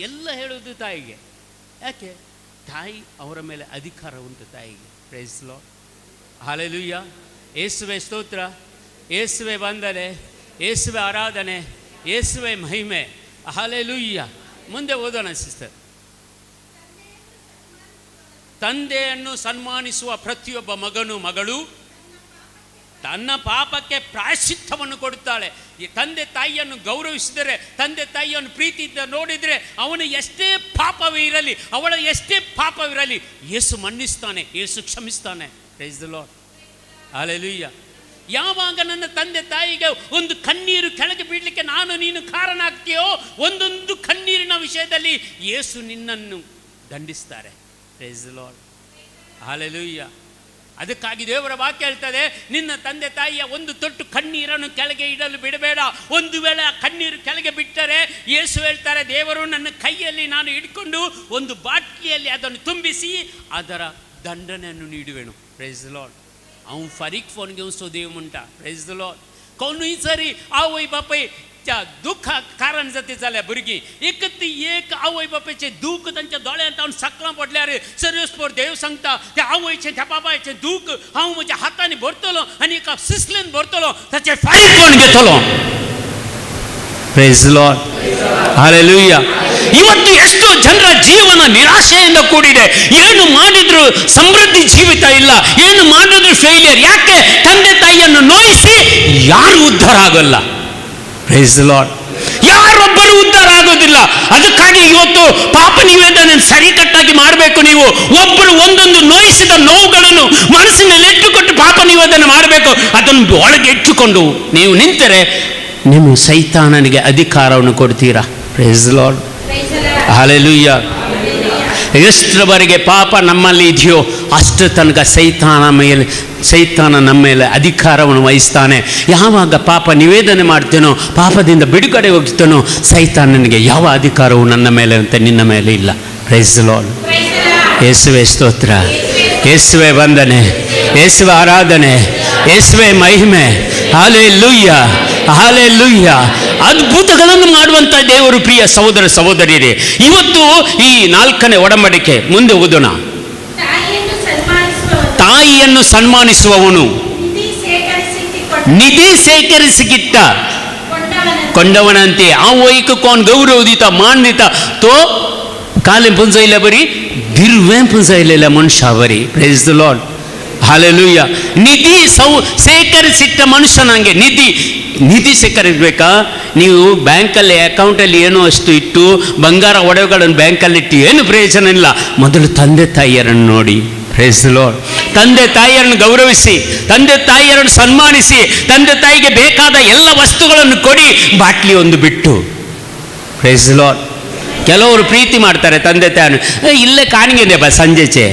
ಎಲ್ಲ ಹೇಳೋದು ತಾಯಿಗೆ. ಯಾಕೆ? ತಾಯಿ ಅವರ ಮೇಲೆ ಅಧಿಕಾರ ಉಂಟು ತಾಯಿಗೆ. Praise the lord. ಹಲ್ಲೆಲೂಯಾ. ಯೇಸುವೆ ಸ್ತೋತ್ರ, ಯೇಸುವೆ ವಂದನೆ, ಯೇಸುವೆ ಆರಾಧನೆ, ಯೇಸುವೆ ಮಹಿಮೆ. ಹಲ್ಲೆಲೂಯಾ. ಮುಂದೆ ಓದೋಣ ಸಿಸ್ಟರ್. ತಂದೆಯನ್ನು ಸನ್ಮಾನಿಸುವ ಪ್ರತಿಯೊಬ್ಬ ಮಗನು ಮಗಳು ತನ್ನ ಪಾಪಕ್ಕೆ ಪ್ರಾಯಶ್ಚಿತ್ತವನ್ನು ಕೊಡುತ್ತಾಳೆ. ಈ ತಂದೆ ತಾಯಿಯನ್ನು ಗೌರವಿಸಿದರೆ, ತಂದೆ ತಾಯಿಯನ್ನು ಪ್ರೀತಿಯಿಂದ ನೋಡಿದರೆ, ಅವನು ಎಷ್ಟೇ ಪಾಪವಿರಲಿ, ಅವಳ ಎಷ್ಟೇ ಪಾಪವಿರಲಿ, ಯೇಸು ಮನ್ನಿಸ್ತಾನೆ, ಯೇಸು ಕ್ಷಮಿಸ್ತಾನೆ. Praise the lord. ಹಲ್ಲೆಲೂಯಾ. ಯಾವಾಗ ನನ್ನ ತಂದೆ ತಾಯಿಗೆ ಒಂದು ಕಣ್ಣೀರು ಕೆಳಗೆ ಬೀಳಲಿಕ್ಕೆ ನಾನು ನೀನು ಕಾರಣ ಆಗ್ತೀಯೋ, ಒಂದೊಂದು ಕಣ್ಣೀರಿನ ವಿಷಯದಲ್ಲಿ ಯೇಸು ನಿನ್ನನ್ನು ದಂಡಿಸ್ತಾರೆ. Praise the lord. ಹಲ್ಲೆಲೂಯಾ. ಅದಕ್ಕಾಗಿ ದೇವರ ವಾಕ್ಯ ಹೇಳ್ತದೆ, ನಿನ್ನ ತಂದೆ ತಾಯಿಯ ಒಂದು ತೊಟ್ಟು ಕಣ್ಣೀರನ್ನು ಕೆಳಗೆ ಇಡಲು ಬಿಡಬೇಡ. ಒಂದು ವೇಳೆ ಆ ಕಣ್ಣೀರು ಕೆಳಗೆ ಬಿಟ್ಟರೆ ಯೇಸು ಹೇಳ್ತಾರೆ, ದೇವರು ನನ್ನ ಕೈಯಲ್ಲಿ ನಾನು ಹಿಡ್ಕೊಂಡು ಒಂದು ಬಾಟ್ಲಿಯಲ್ಲಿ ಅದನ್ನು ತುಂಬಿಸಿ ಅದರ ದಂಡನೆಯನ್ನು ನೀಡುವೆನು. Price the lord. ಅವನು फरीक फोन घेऊन सोदेव म्हणटा. Praise the Lord. कोणूय जरी आवय बापाय त्या दुःखा कारण जाते जाल्यार भुरगीं एक आवय बापायचें दूख तांच्या दोळ्यांत हांव सकलां पडल्यार सर्योस्पोर देव सांगता, त्या आवयचें त्या बापायचें दूख हांव म्हज्या हातांनी भरतलो आनी एका सिसलेन भरतलो, ताचें फारीक फोन घेतलो. Praise the lord. ಹಲ್ಲೆಲೂಯಾ. ಇವತ್ತು ಎಷ್ಟೋ ಜನರ ಜೀವನ ನಿರಾಶೆಯಿಂದ ಕೂಡಿದೆ. ಏನು ಮಾಡಿದ್ರು ಸಮೃದ್ಧಿ ಜೀವಿತ ಇಲ್ಲ, ಏನು ಮಾಡಿದ್ರು ಫೇಲಿಯರ್. ಯಾಕೆ? ತಂದೆ ತಾಯಿಯನ್ನು ನೋಯಿಸಿ ಯಾರು ಉದ್ಧಾರ ಆಗೋಲ್ಲ. Praise the Lord. ಯಾರೊಬ್ಬರು ಉದ್ಧಾರ ಆಗೋದಿಲ್ಲ. ಅದಕ್ಕಾಗಿ ಇವತ್ತು ಪಾಪ ನಿವೇದನೆ ಸರಿಕಟ್ಟಾಗಿ ಮಾಡಬೇಕು. ನೀವು ಒಬ್ಬರು ಒಂದೊಂದು ನೋಯಿಸಿದ ನೋವುಗಳನ್ನು ಮನಸ್ಸಿನಲ್ಲಿ ಇಟ್ಟುಕೊಟ್ಟು ಪಾಪ ನಿವೇದನೆ ಮಾಡಬೇಕು. ಅದನ್ನು ಒಳಗೆ ಇಟ್ಟುಕೊಂಡು ನೀವು ನಿಂತರೆ ನೀವು ಸೈತಾನನಿಗೆ ಅಧಿಕಾರವನ್ನು ಕೊಡ್ತೀರಾ. Praise the lord. ಹಲ್ಲೆಲೂಯಾ. ಎಷ್ಟರವರೆಗೆ ಪಾಪ ನಮ್ಮಲ್ಲಿ ಇದೆಯೋ ಅಷ್ಟು ತನಕ ಸೈತಾನ ನಮ್ಮ ಮೇಲೆ ಅಧಿಕಾರವನ್ನು ವಹಿಸ್ತಾನೆ. ಯಾವಾಗ ಪಾಪ ನಿವೇದನೆ ಮಾಡ್ತೇನೋ, ಪಾಪದಿಂದ ಬಿಡುಗಡೆ ಹೋಗ್ತಾನೋ, ಸೈತಾನನಿಗೆ ಯಾವ ಅಧಿಕಾರವು ನನ್ನ ಮೇಲೆ ಅಂತ ನಿನ್ನ ಮೇಲೆ ಇಲ್ಲ. Praise the Lord. ಯೇಸುವೆ ಸ್ತೋತ್ರ, ಯೇಸುವೆ ವಂದನೆ, ಯೇಸುವೆ ಆರಾಧನೆ, ಯೇಸುವೆ ಮಹಿಮೆ. Hallelujah, hallelujah. ಅದ್ಭುತಗಳನ್ನು ಮಾಡುವಂಥ ದೇವರು. ಪ್ರಿಯ ಸಹೋದರ ಸಹೋದರಿಯರೇ, ಇವತ್ತು ಈ 4ನೇ ಒಡಂಬಡಿಕೆ ಮುಂದೆ ಓದೋಣ. ತಾಯಿಯನ್ನು ಸನ್ಮಾನಿಸುವವನು ನಿಧಿ ಸೇಕರಿಸಿಕಿಟ್ಟ ಕೊಂಡವನಂತೆ आवयक कोण गौरव दिता, मान दिता, तो काले पुंजयला बरी गिरवे पुंजयलेला मनुष्य बरी. Praise the Lord. ಹಾಲೆಲೂಯಾ. ನಿಧಿ ಸೇಕರಿಸಿಟ್ಟ ಮನುಷ್ಯನಂಗೆ ನಿಧಿ ಸೇಕರಿಸಬೇಕಾ? ನೀವು ಬ್ಯಾಂಕಲ್ಲಿ ಅಕೌಂಟಲ್ಲಿ ಏನೋ ಅಷ್ಟು ಇಟ್ಟು ಬಂಗಾರ ಒಡವೆಗಳನ್ನು ಬ್ಯಾಂಕಲ್ಲಿ ಇಟ್ಟು ಏನು ಪ್ರಯೋಜನ ಇಲ್ಲ. ಮೊದಲು ತಂದೆ ತಾಯಿಯರನ್ನು ನೋಡಿ. Praise the Lord. ತಂದೆ ತಾಯಿಯರನ್ನು ಗೌರವಿಸಿ, ತಂದೆ ತಾಯಿಯರನ್ನು ಸನ್ಮಾನಿಸಿ, ತಂದೆ ತಾಯಿಗೆ ಬೇಕಾದ ಎಲ್ಲ ವಸ್ತುಗಳನ್ನು ಕೊಡಿ, ಬಾಟ್ಲಿ ಒಂದು ಬಿಟ್ಟು. Praise the lord. ಕೆಲವರು ಪ್ರೀತಿ ಮಾಡ್ತಾರೆ ತಂದೆ ತಾಯಿಯನ್ನು, ಇಲ್ಲೇ ಕಾಣಿಗೆ ಬಾ ಸಂಜೆಚೆ.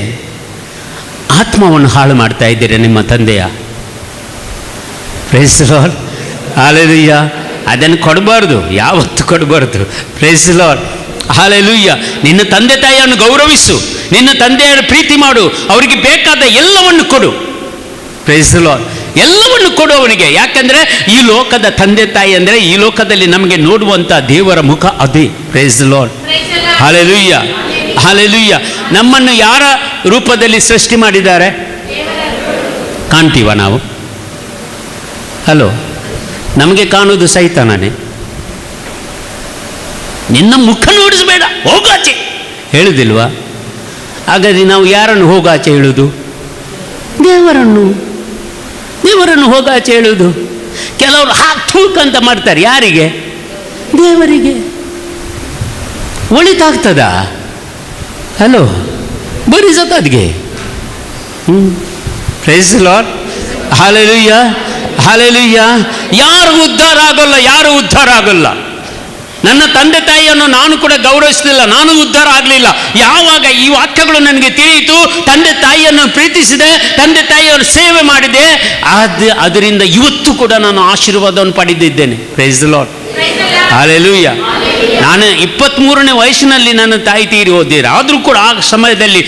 ಆತ್ಮವನ್ನು ಹಾಳು ಮಾಡ್ತಾ ಇದ್ದೀರಾ ನಿಮ್ಮ ತಂದೆಯ. Praise the lord. ಹಲ್ಲೆಲೂಯಾ. ಅದನ್ನು ಕೊಡಬಾರ್ದು, ಯಾವತ್ತು ಕೊಡಬಾರ್ದು. Praise the lord. ಹಲ್ಲೆಲೂಯಾ. ನಿನ್ನ ತಂದೆ ತಾಯಿಯನ್ನು ಗೌರವಿಸು, ನಿನ್ನ ತಂದೆಯನ್ನು ಪ್ರೀತಿ ಮಾಡು, ಅವರಿಗೆ ಬೇಕಾದ ಎಲ್ಲವನ್ನು ಕೊಡು. Praise the Lord. ಎಲ್ಲವನ್ನು ಕೊಡು ಅವನಿಗೆ. ಯಾಕಂದರೆ ಈ ಲೋಕದ ತಂದೆ ತಾಯಿ ಅಂದರೆ ಈ ಲೋಕದಲ್ಲಿ ನಮಗೆ ನೋಡುವಂಥ ದೇವರ ಮುಖ ಅದೇ. Praise the lord. Hallelujah, hallelujah. ನಮ್ಮನ್ನು ಯಾರ ರೂಪದಲ್ಲಿ ಸೃಷ್ಟಿ ಮಾಡಿದ್ದಾರೆ ಕಾಣ್ತೀವ ನಾವು? ಹಲೋ, ನಮಗೆ ಕಾಣುವುದು ಸೈತಾನನೇ. ನಿನ್ನ ಮುಖ ನೋಡಿಸಬೇಡ, ಹೋಗಾಚೆ ಹೇಳುದಿಲ್ವಾ? ಹಾಗಾದ್ರೆ ನಾವು ಯಾರನ್ನು ಹೋಗಾಚೆ ಹೇಳುವುದು? ದೇವರನ್ನು ಹೋಗಾಚೆ ಹೇಳುವುದು. ಕೆಲವರು ಥೂಕಂತ ಮಾಡ್ತಾರೆ. ಯಾರಿಗೆ? ದೇವರಿಗೆ. ಒಳಿತಾಗ್ತದ? ಹಲೋ, ಬರೀ ಸತ್ತದ್ಗೆ. Praise the lord. Hallelujah, hallelujah. ಯಾರು ಉದ್ಧಾರ ಆಗೋಲ್ಲ. ನನ್ನ ತಂದೆ ತಾಯಿಯನ್ನು ನಾನು ಕೂಡ ಗೌರವಿಸಲಿಲ್ಲ, ನಾನು ಉದ್ಧಾರ ಆಗಲಿಲ್ಲ. ಯಾವಾಗ ಈ ವಾಕ್ಯಗಳು ನನಗೆ ತಿಳಿಯಿತು, ತಂದೆ ತಾಯಿಯನ್ನು ಪ್ರೀತಿಸಿದೆ, ತಂದೆ ತಾಯಿಯನ್ನು ಸೇವೆ ಮಾಡಿದೆ, ಅದರಿಂದ ಇವತ್ತು ಕೂಡ ನಾನು ಆಶೀರ್ವಾದವನ್ನು ಪಡೆದಿದ್ದೇನೆ. Praise the lord. ಹಲ್ಲೆಲೂಯಾ. ನಾನು 23ನೇ ವಯಸ್ಸಿನಲ್ಲಿ ನನ್ನ ತಾಯಿ ತೀರಿ ಹೋದಿರ, ಆದರೂ ಕೂಡ ಆ ಸಮಯದಲ್ಲಿ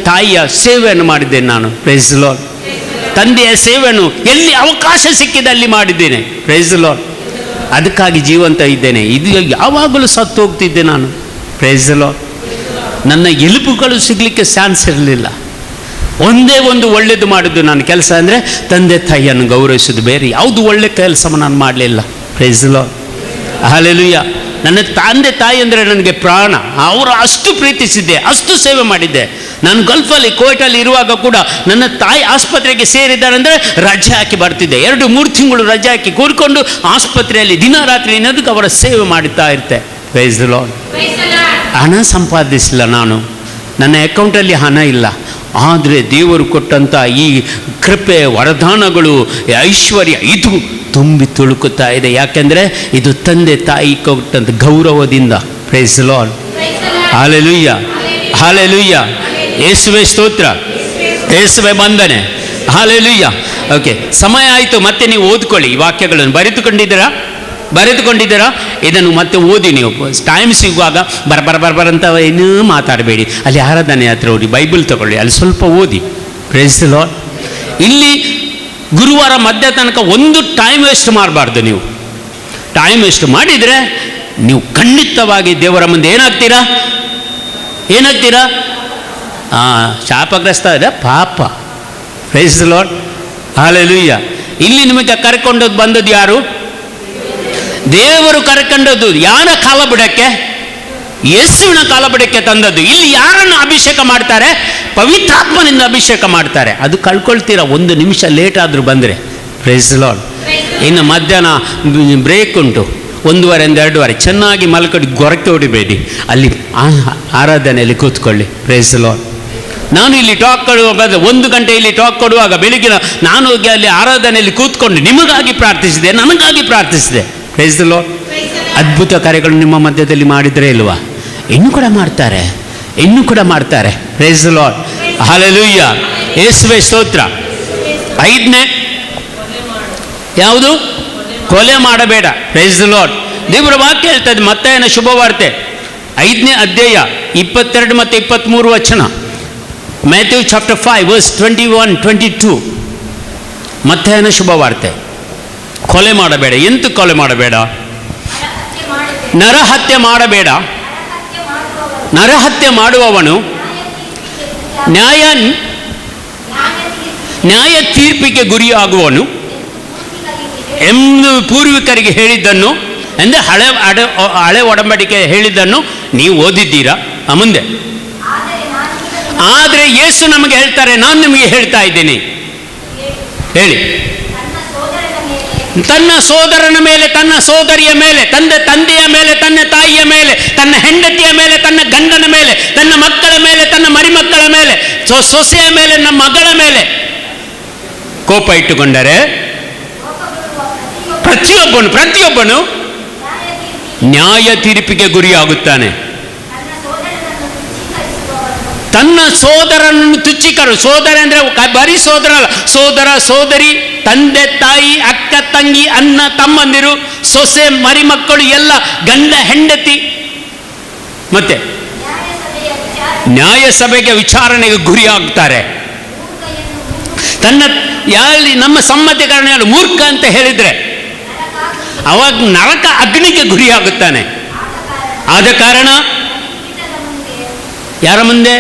ತಾಯಿಯ ಸೇವೆಯನ್ನು ಮಾಡಿದ್ದೇನೆ ನಾನು. Praise the lord. ತಂದೆಯ ಸೇವೆಯನ್ನು ಎಲ್ಲಿ ಅವಕಾಶ ಸಿಕ್ಕಿದಲ್ಲಿ ಮಾಡಿದ್ದೇನೆ. Praise the lord. ಅದಕ್ಕಾಗಿ ಜೀವಂತ ಇದ್ದೇನೆ. ಇದು ಯಾವಾಗಲೂ ಸತ್ತು ಹೋಗ್ತಿದ್ದೆ ನಾನು. Praise the lord. ನನ್ನ ಎಲುಬುಗಳು ಸಿಗಲಿಕ್ಕೆ ಚಾನ್ಸ್ ಇರಲಿಲ್ಲ. ಒಂದೇ ಒಂದು ಒಳ್ಳೆಯದು ಮಾಡಿದ್ದು ನನ್ನ ಕೆಲಸ ಅಂದರೆ ತಂದೆ ತಾಯಿಯನ್ನು ಗೌರವಿಸೋದು. ಬೇರೆ ಯಾವುದು ಒಳ್ಳೆ ಕೆಲಸವನ್ನು ನಾನು ಮಾಡಲಿಲ್ಲ. Praise the lord. ಹಲ್ಲೆಲೂಯಾ. ನನ್ನ ತಂದೆ ತಾಯಿ ಅಂದರೆ ನನಗೆ ಪ್ರಾಣ. ಅವರು ಅಷ್ಟು ಪ್ರೀತಿಸಿದ್ದೆ, ಅಷ್ಟು ಸೇವೆ ಮಾಡಿದ್ದೆ. ನಾನು ಗಲ್ಫಲ್ಲಿ ಕೋಯ್ಟಲ್ಲಿ ಇರುವಾಗ ಕೂಡ ನನ್ನ ತಾಯಿ ಆಸ್ಪತ್ರೆಗೆ ಸೇರಿದ್ದಾರೆ ಅಂದರೆ ರಜೆ ಹಾಕಿ ಬರ್ತಿದ್ದೆ. 2-3 ತಿಂಗಳು ರಜೆ ಹಾಕಿ ಕೂರ್ಕೊಂಡು ಆಸ್ಪತ್ರೆಯಲ್ಲಿ ದಿನ ರಾತ್ರಿ ಏನದಕ್ಕೆ ಅವರ ಸೇವೆ ಮಾಡುತ್ತಾ ಇರ್ತೆ. Praise the lord. ಹಣ ಸಂಪಾದಿಸಿಲ್ಲ ನಾನು, ನನ್ನ ಅಕೌಂಟಲ್ಲಿ ಹಣ ಇಲ್ಲ, ಆದರೆ ದೇವರು ಕೊಟ್ಟಂಥ ಈ ಕೃಪೆ, ವರದಾನಗಳು, ಐಶ್ವರ್ಯ ಇದು ತುಂಬಿ ತುಳುಕುತ್ತಾ ಇದೆ. ಯಾಕೆಂದರೆ ಇದು ತಂದೆ ತಾಯಿ ಕೊಟ್ಟಂಥ ಗೌರವದಿಂದ. Praise the lord. Hallelujah, hallelujah. ಯೇಸುವೆ ಸ್ತೋತ್ರ, ಯೇಸುವೆ ವಂದನೆ. ಹಾಲೆಲೂಯ್ಯ. ಓಕೆ, ಸಮಯ ಆಯಿತು. ಮತ್ತೆ ನೀವು ಓದ್ಕೊಳ್ಳಿ ಈ ವಾಕ್ಯಗಳನ್ನು. ಬರೆದುಕೊಂಡಿದ್ದೀರಾ? ಇದನ್ನು ಮತ್ತೆ ಓದಿ. ನೀವು ಟೈಮ್ ಸಿಗುವಾಗ ಬರ ಇನ್ನೂ ಮಾತಾಡಬೇಡಿ. ಅಲ್ಲಿ ಆರಾಧನೆ ಹತ್ರ ಹೋಗಿ ಬೈಬಲ್ ತಗೊಳ್ಳಿ, ಅಲ್ಲಿ ಸ್ವಲ್ಪ ಓದಿ. Praise the lord. ಇಲ್ಲಿ ಗುರುವಾರ ಮಧ್ಯ ತನಕ ಒಂದು ಟೈಮ್ ವೇಸ್ಟ್ ಮಾಡಬಾರ್ದು. ನೀವು ಟೈಮ್ ವೇಸ್ಟ್ ಮಾಡಿದರೆ ನೀವು ಖಂಡಿತವಾಗಿ ದೇವರ ಮುಂದೆ ಏನಾಗ್ತೀರಾ? ಶಾಪಗ್ರಸ್ತ ಇದೆ ಪಾಪ. Praise the lord. ಹಾಲೆಲೂಯ್ಯ. ಇಲ್ಲಿ ನಿಮಗೆ ಕರ್ಕೊಂಡದ್ದು ಬಂದದ್ದು ಯಾರು? ದೇವರು ಕರ್ಕೊಂಡದ್ದು. ಯಾರ ಕಾಲ ಬಿಡಕ್ಕೆ? ಯೇಸುವಿನ ಕಾಲ ಬಿಡಕ್ಕೆ ತಂದದ್ದು. ಇಲ್ಲಿ ಯಾರನ್ನು ಅಭಿಷೇಕ ಮಾಡ್ತಾರೆ? ಪವಿತ್ರಾತ್ಮನಿಂದ ಅಭಿಷೇಕ ಮಾಡ್ತಾರೆ. ಅದು ಕಳ್ಕೊಳ್ತೀರಾ ಒಂದು ನಿಮಿಷ ಲೇಟ್ ಆದರೂ ಬಂದರೆ. Praise the lord. ಇನ್ನು ಮಧ್ಯಾಹ್ನ ಬ್ರೇಕ್ ಉಂಟು, 1:30-2:30. ಚೆನ್ನಾಗಿ ಮಲ್ಕೊಂಡು ಗೊರಕೆ ಹೊಡಿಬೇಡಿ, ಅಲ್ಲಿ ಆರಾಧನೆಯಲ್ಲಿ ಕೂತ್ಕೊಳ್ಳಿ. Praise the lord. ನಾನು ಇಲ್ಲಿ ಟಾಕ್ ಕೊಡುವಾಗ 1 ಗಂಟೆ ಇಲ್ಲಿ ಟಾಕ್ ಕೊಡುವಾಗ ಬೆಳಿಗ್ಗೆ ನಾನು ಹೋಗಿ ಅಲ್ಲಿ ಆರಾಧನೆಯಲ್ಲಿ ಕೂತ್ಕೊಂಡು ನಿಮಗಾಗಿ ಪ್ರಾರ್ಥಿಸಿದೆ, ನನಗಾಗಿ ಪ್ರಾರ್ಥಿಸಿದೆ. Price the lord. ಅದ್ಭುತ ಕಾರ್ಯಗಳು ನಿಮ್ಮ ಮಧ್ಯದಲ್ಲಿ ಮಾಡಿದರೆ ಇಲ್ವಾ? ಇನ್ನೂ ಕೂಡ ಮಾಡ್ತಾರೆ. Praise the lord. ಹಾಲೆಲೂಯ್ಯ. ಯೇಸುವೆ ಸ್ತೋತ್ರ. 5ನೇ ಯಾವುದು? ಕೊಲೆ ಮಾಡಬೇಡ. Praise the lord. ದೇವರ ವಾಕ್ಯ ಹೇಳ್ತದೆ, ಮತ್ತಾಯನ ಶುಭವಾರ್ತೆ 5ನೇ ಅಧ್ಯಾಯ 22 ಮತ್ತು 23 ವಚನ. Matthew chapter 5 verse 21-22. ಮತ್ತಾಯನ ಶುಭವಾರ್ತೆ. ಕೊಲೆ ಮಾಡಬೇಡ. ಎಂತ ಕೊಲೆ ಮಾಡಬೇಡ? ನರಹತ್ಯೆ ಮಾಡಬೇಡ. ನರಹತ್ಯೆ ಮಾಡುವವನು ನ್ಯಾಯ ತೀರ್ಪಿಗೆ ಗುರಿಯಾಗುವನು ಎಂದು ಪೂರ್ವಿಕರಿಗೆ ಹೇಳಿದ್ದನ್ನು, ಅಂದರೆ ಹಳೆ ಒಡಂಬಡಿಕೆ ಹೇಳಿದ್ದನ್ನು ನೀವು ಓದಿದ್ದೀರಾ? ಮುಂದೆ ಆದರೆ ಯೇಸು ನಮಗೆ ಹೇಳ್ತಾರೆ, ನಾನು ನಿಮಗೆ ಹೇಳ್ತಾ ಇದ್ದೀನಿ. ಹೇಳಿ. ತನ್ನ ಸೋದರನ ಮೇಲೆ, ತನ್ನ ಸೋದರಿಯ ಮೇಲೆ, ತಂದೆಯ ಮೇಲೆ, ತನ್ನ ತಾಯಿಯ ಮೇಲೆ, ತನ್ನ ಹೆಂಡತಿಯ ಮೇಲೆ, ತನ್ನ ಗಂಡನ ಮೇಲೆ, ತನ್ನ ಮಕ್ಕಳ ಮೇಲೆ, ತನ್ನ ಮರಿಮಕ್ಕಳ ಮೇಲೆ, ಸೊಸೆಯ ಮೇಲೆ, ನಮ್ಮ ಮಗಳ ಮೇಲೆ ಕೋಪ ಇಟ್ಟುಕೊಂಡರೆ ಪ್ರತಿಯೊಬ್ಬನು ನ್ಯಾಯ ತೀರ್ಪಿಗೆ ಗುರಿಯಾಗುತ್ತಾನೆ. ತನ್ನ ಸೋದರನನ್ನು ಸೋದರ ಅಂದರೆ ಬರೀ ಸೋದರ ಅಲ್ಲ, ಸೋದರ ಸೋದರಿ, ತಂದೆ ತಾಯಿ, ಅಕ್ಕ ತಂಗಿ, ಅಣ್ಣ ತಮ್ಮಂದಿರು, ಸೊಸೆ ಮರಿಮಕ್ಕಳು ಎಲ್ಲ, ಗಂಡ ಹೆಂಡತಿ, ಮತ್ತೆ ನ್ಯಾಯ ಸಭೆಗೆ ವಿಚಾರಣೆಗೆ ಗುರಿಯಾಗ್ತಾರೆ. ನಮ್ಮ ಸಮ್ಮತಿಕರಣ ಮೂರ್ಖ ಅಂತ ಹೇಳಿದ್ರೆ ಅವಾಗ ನರಕ ಅಗ್ನಿಗೆ ಗುರಿಯಾಗುತ್ತಾನೆ. ಆದ ಕಾರಣ ಯಾರ ಮುಂದೆ?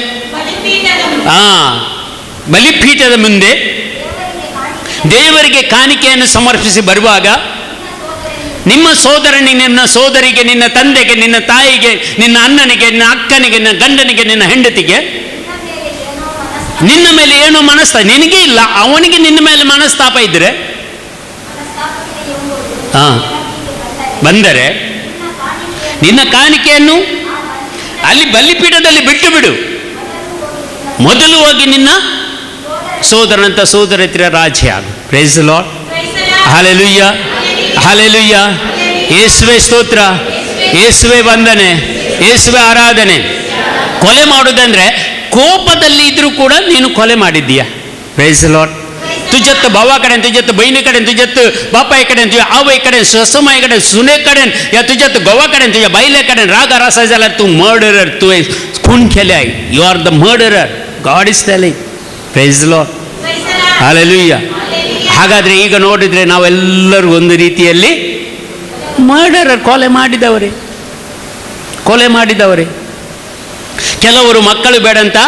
ಬಲಿಪೀಠದ ಮುಂದೆ ದೇವರಿಗೆ ಕಾಣಿಕೆಯನ್ನು ಸಮರ್ಪಿಸಿ ಬರುವಾಗ ನಿಮ್ಮ ಸೋದರನಿಗೆ, ನಿನ್ನ ಸೋದರಿಗೆ, ನಿನ್ನ ತಂದೆಗೆ, ನಿನ್ನ ತಾಯಿಗೆ, ನಿನ್ನ ಅಣ್ಣನಿಗೆ, ನಿನ್ನ ಅಕ್ಕನಿಗೆ, ನಿನ್ನ ಗಂಡನಿಗೆ, ನಿನ್ನ ಹೆಂಡತಿಗೆ ನಿನ್ನ ಮೇಲೆ ಏನೋ ಮನಸ್ತಾಪ ನಿನಗೆ ಇಲ್ಲ, ಅವನಿಗೆ ನಿನ್ನ ಮೇಲೆ ಮನಸ್ತಾಪ ಇದ್ರೆ ಬಂದರೆ ನಿನ್ನ ಕಾಣಿಕೆಯನ್ನು ಅಲ್ಲಿ ಬಲಿಪೀಠದಲ್ಲಿ ಬಿಟ್ಟು ಬಿಡು. ಮೊದಲು ಹೋಗಿ ನಿನ್ನ ಸೋದರನಂತ ಸೋದರತಿರ ರಾಜ್ಯ ಆಗು. Praise the lord. Hallelujah, hallelujah. ಯೇಸುವೆ ಸ್ತೋತ್ರ, ಯೇಸುವೆ ವಂದನೆ, ಯೇಸುವೆ ಆರಾಧನೆ. ಕೊಲೆ ಮಾಡುವುದಂದ್ರೆ ಕೋಪದಲ್ಲಿ ಇದ್ರೂ ಕೂಡ ನೀನು ಕೊಲೆ ಮಾಡಿದ್ದೀಯ. Price the lord. तुझ्यात भावा कडेन, तुझ्यात बहिणी कडेन, तुझ्यात बापाय कडेन, तुझ्या आवय कडेन, ससमाय कडेन, सुने कडेन, या तुझ्यात गोवा कडेन, तुझ्या बायले कडेन राग आसा जाल्यार तू मर्डरर, तू खून केले. You are the murderer. God is telling. Praise the lord. Hallelujah. ಹಾಗಾದರೆ ಈಗ ನೋಡಿದರೆ ನಾವೆಲ್ಲರೂ ಒಂದು ರೀತಿಯಲ್ಲಿ ಮರ್ಡರರ್, ಕೊಲೆ ಮಾಡಿದವರೇ. ಕೆಲವರು ಮಕ್ಕಳು ಬೇಡ ಅಂತ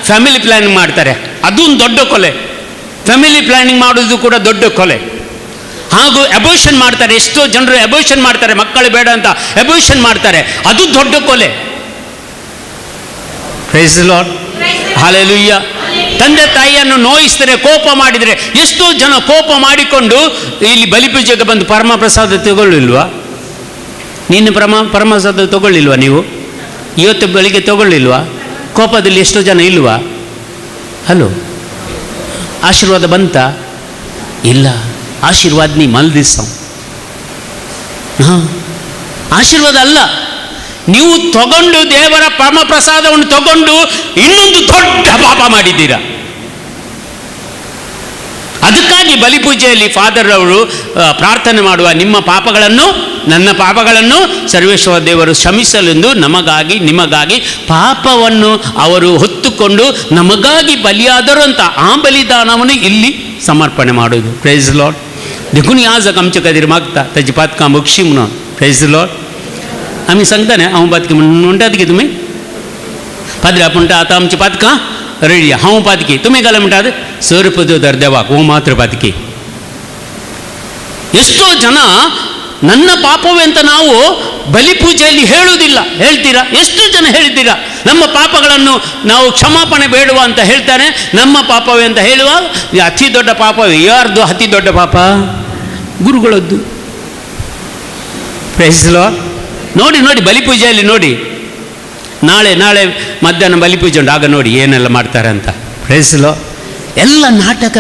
ಫ್ಯಾಮಿಲಿ ಪ್ಲಾನಿಂಗ್ ಮಾಡ್ತಾರೆ, ಅದೊಂದು ದೊಡ್ಡ ಕೊಲೆ. ಫ್ಯಾಮಿಲಿ ಪ್ಲಾನಿಂಗ್ ಮಾಡೋದು ಕೂಡ ದೊಡ್ಡ ಕೊಲೆ. ಹಾಗೂ ಅಬೋಷನ್ ಮಾಡ್ತಾರೆ. ಎಷ್ಟೋ ಜನರು ಅಬೋಷನ್ ಮಾಡ್ತಾರೆ, ಮಕ್ಕಳು ಬೇಡ ಅಂತ ಅಬೋಷನ್ ಮಾಡ್ತಾರೆ, ಅದು ದೊಡ್ಡ ಕೊಲೆ. Praise the lord. ಹಲ್ಲೆಲೂಯಾ. ತಂದೆ ತಾಯಿಯನ್ನು ನೋಯಿಸಿದರೆ, ಕೋಪ ಮಾಡಿದರೆ, ಎಷ್ಟೋ ಜನ ಕೋಪ ಮಾಡಿಕೊಂಡು ಇಲ್ಲಿ ಬಲಿಪೂಜೆಗೆ ಬಂದು ಪರಮಪ್ರಸಾದ ತಗೊಳ್ಳಿಲ್ವಾ? ನಿನ್ನ ಪರಮಪ್ರಸಾದ ತಗೊಳ್ಳಿಲ್ವಾ? ನೀವು ಇವತ್ತು ಬೆಳಿಗ್ಗೆ ತಗೊಳ್ಳಿಲ್ವಾ? ಕೋಪದಲ್ಲಿ ಎಷ್ಟೋ ಜನ ಇಲ್ವಾ? ಹಲೋ, ಆಶೀರ್ವಾದ ಬಂತ? ಇಲ್ಲ. ಆಶೀರ್ವಾದ ನೀ ಮಲ್ದಿಸ. ಆಶೀರ್ವಾದ ಅಲ್ಲ, ನೀವು ತಗೊಂಡು ದೇವರ ಪರಮಪ್ರಸಾದವನ್ನು ತಗೊಂಡು ಇನ್ನೊಂದು ದೊಡ್ಡ ಪಾಪ ಮಾಡಿದ್ದೀರಾ. ಅದಕ್ಕಾಗಿ ಬಲಿಪೂಜೆಯಲ್ಲಿ ಫಾದರ್ ಅವರು ಪ್ರಾರ್ಥನೆ ಮಾಡುವ, ನಿಮ್ಮ ಪಾಪಗಳನ್ನು, ನನ್ನ ಪಾಪಗಳನ್ನು ಸರ್ವೇಶ್ವರ ದೇವರು ಕ್ಷಮಿಸಲೆಂದು ನಮಗಾಗಿ ನಿಮಗಾಗಿ ಪಾಪವನ್ನು ಅವರು ಹೊತ್ತುಕೊಂಡು ನಮಗಾಗಿ ಬಲಿಯಾದರು ಅಂತ ಆ ಬಲಿದಾನವನ್ನು ಇಲ್ಲಿ ಸಮರ್ಪಣೆ ಮಾಡೋದು. Praise lord. देखून आज आमचे खातीर मागता ताची पातकां बक्षी म्हणून. Praise the lord. आमी सांगता न्ही, हांव पातकी म्हणटात की तुमी? पाद्र्या म्हणटा आतां आमची पातकां रेडी, हांव पातकी, तुमी घाला म्हणटात सर्प देवदार देवाक, हो मात्र पातकी. ಎಷ್ಟೋ ಜನ ನನ್ನ ಪಾಪವೇ ಅಂತ ನಾವು ಬಲಿಪೂಜೆಯಲ್ಲಿ ಹೇಳುವುದಿಲ್ಲ. ಹೇಳ್ತೀರಾ? ಎಷ್ಟು ಜನ ಹೇಳ್ತೀರಾ? ನಮ್ಮ ಪಾಪಗಳನ್ನು ನಾವು ಕ್ಷಮಾಪಣೆ ಬೇಡುವ ಅಂತ ಹೇಳ್ತಾರೆ. ನಮ್ಮ ಪಾಪವೇ ಅಂತ ಹೇಳುವ ಅತಿ ದೊಡ್ಡ ಪಾಪವೇ. ಯಾರ್ದು ಅತಿ ದೊಡ್ಡ ಪಾಪ? ಗುರುಗಳದ್ದು. Praise the Lord. ನೋಡಿ ನೋಡಿ, ಬಲಿಪೂಜೆಯಲ್ಲಿ ನೋಡಿ, ನಾಳೆ ಮಧ್ಯಾಹ್ನ ಬಲಿಪೂಜೆ ಉಂಟು, ಆಗ ನೋಡಿ ಏನೆಲ್ಲ ಮಾಡ್ತಾರೆ ಅಂತ. Price the lord. ಎಲ್ಲ ನಾಟಕ,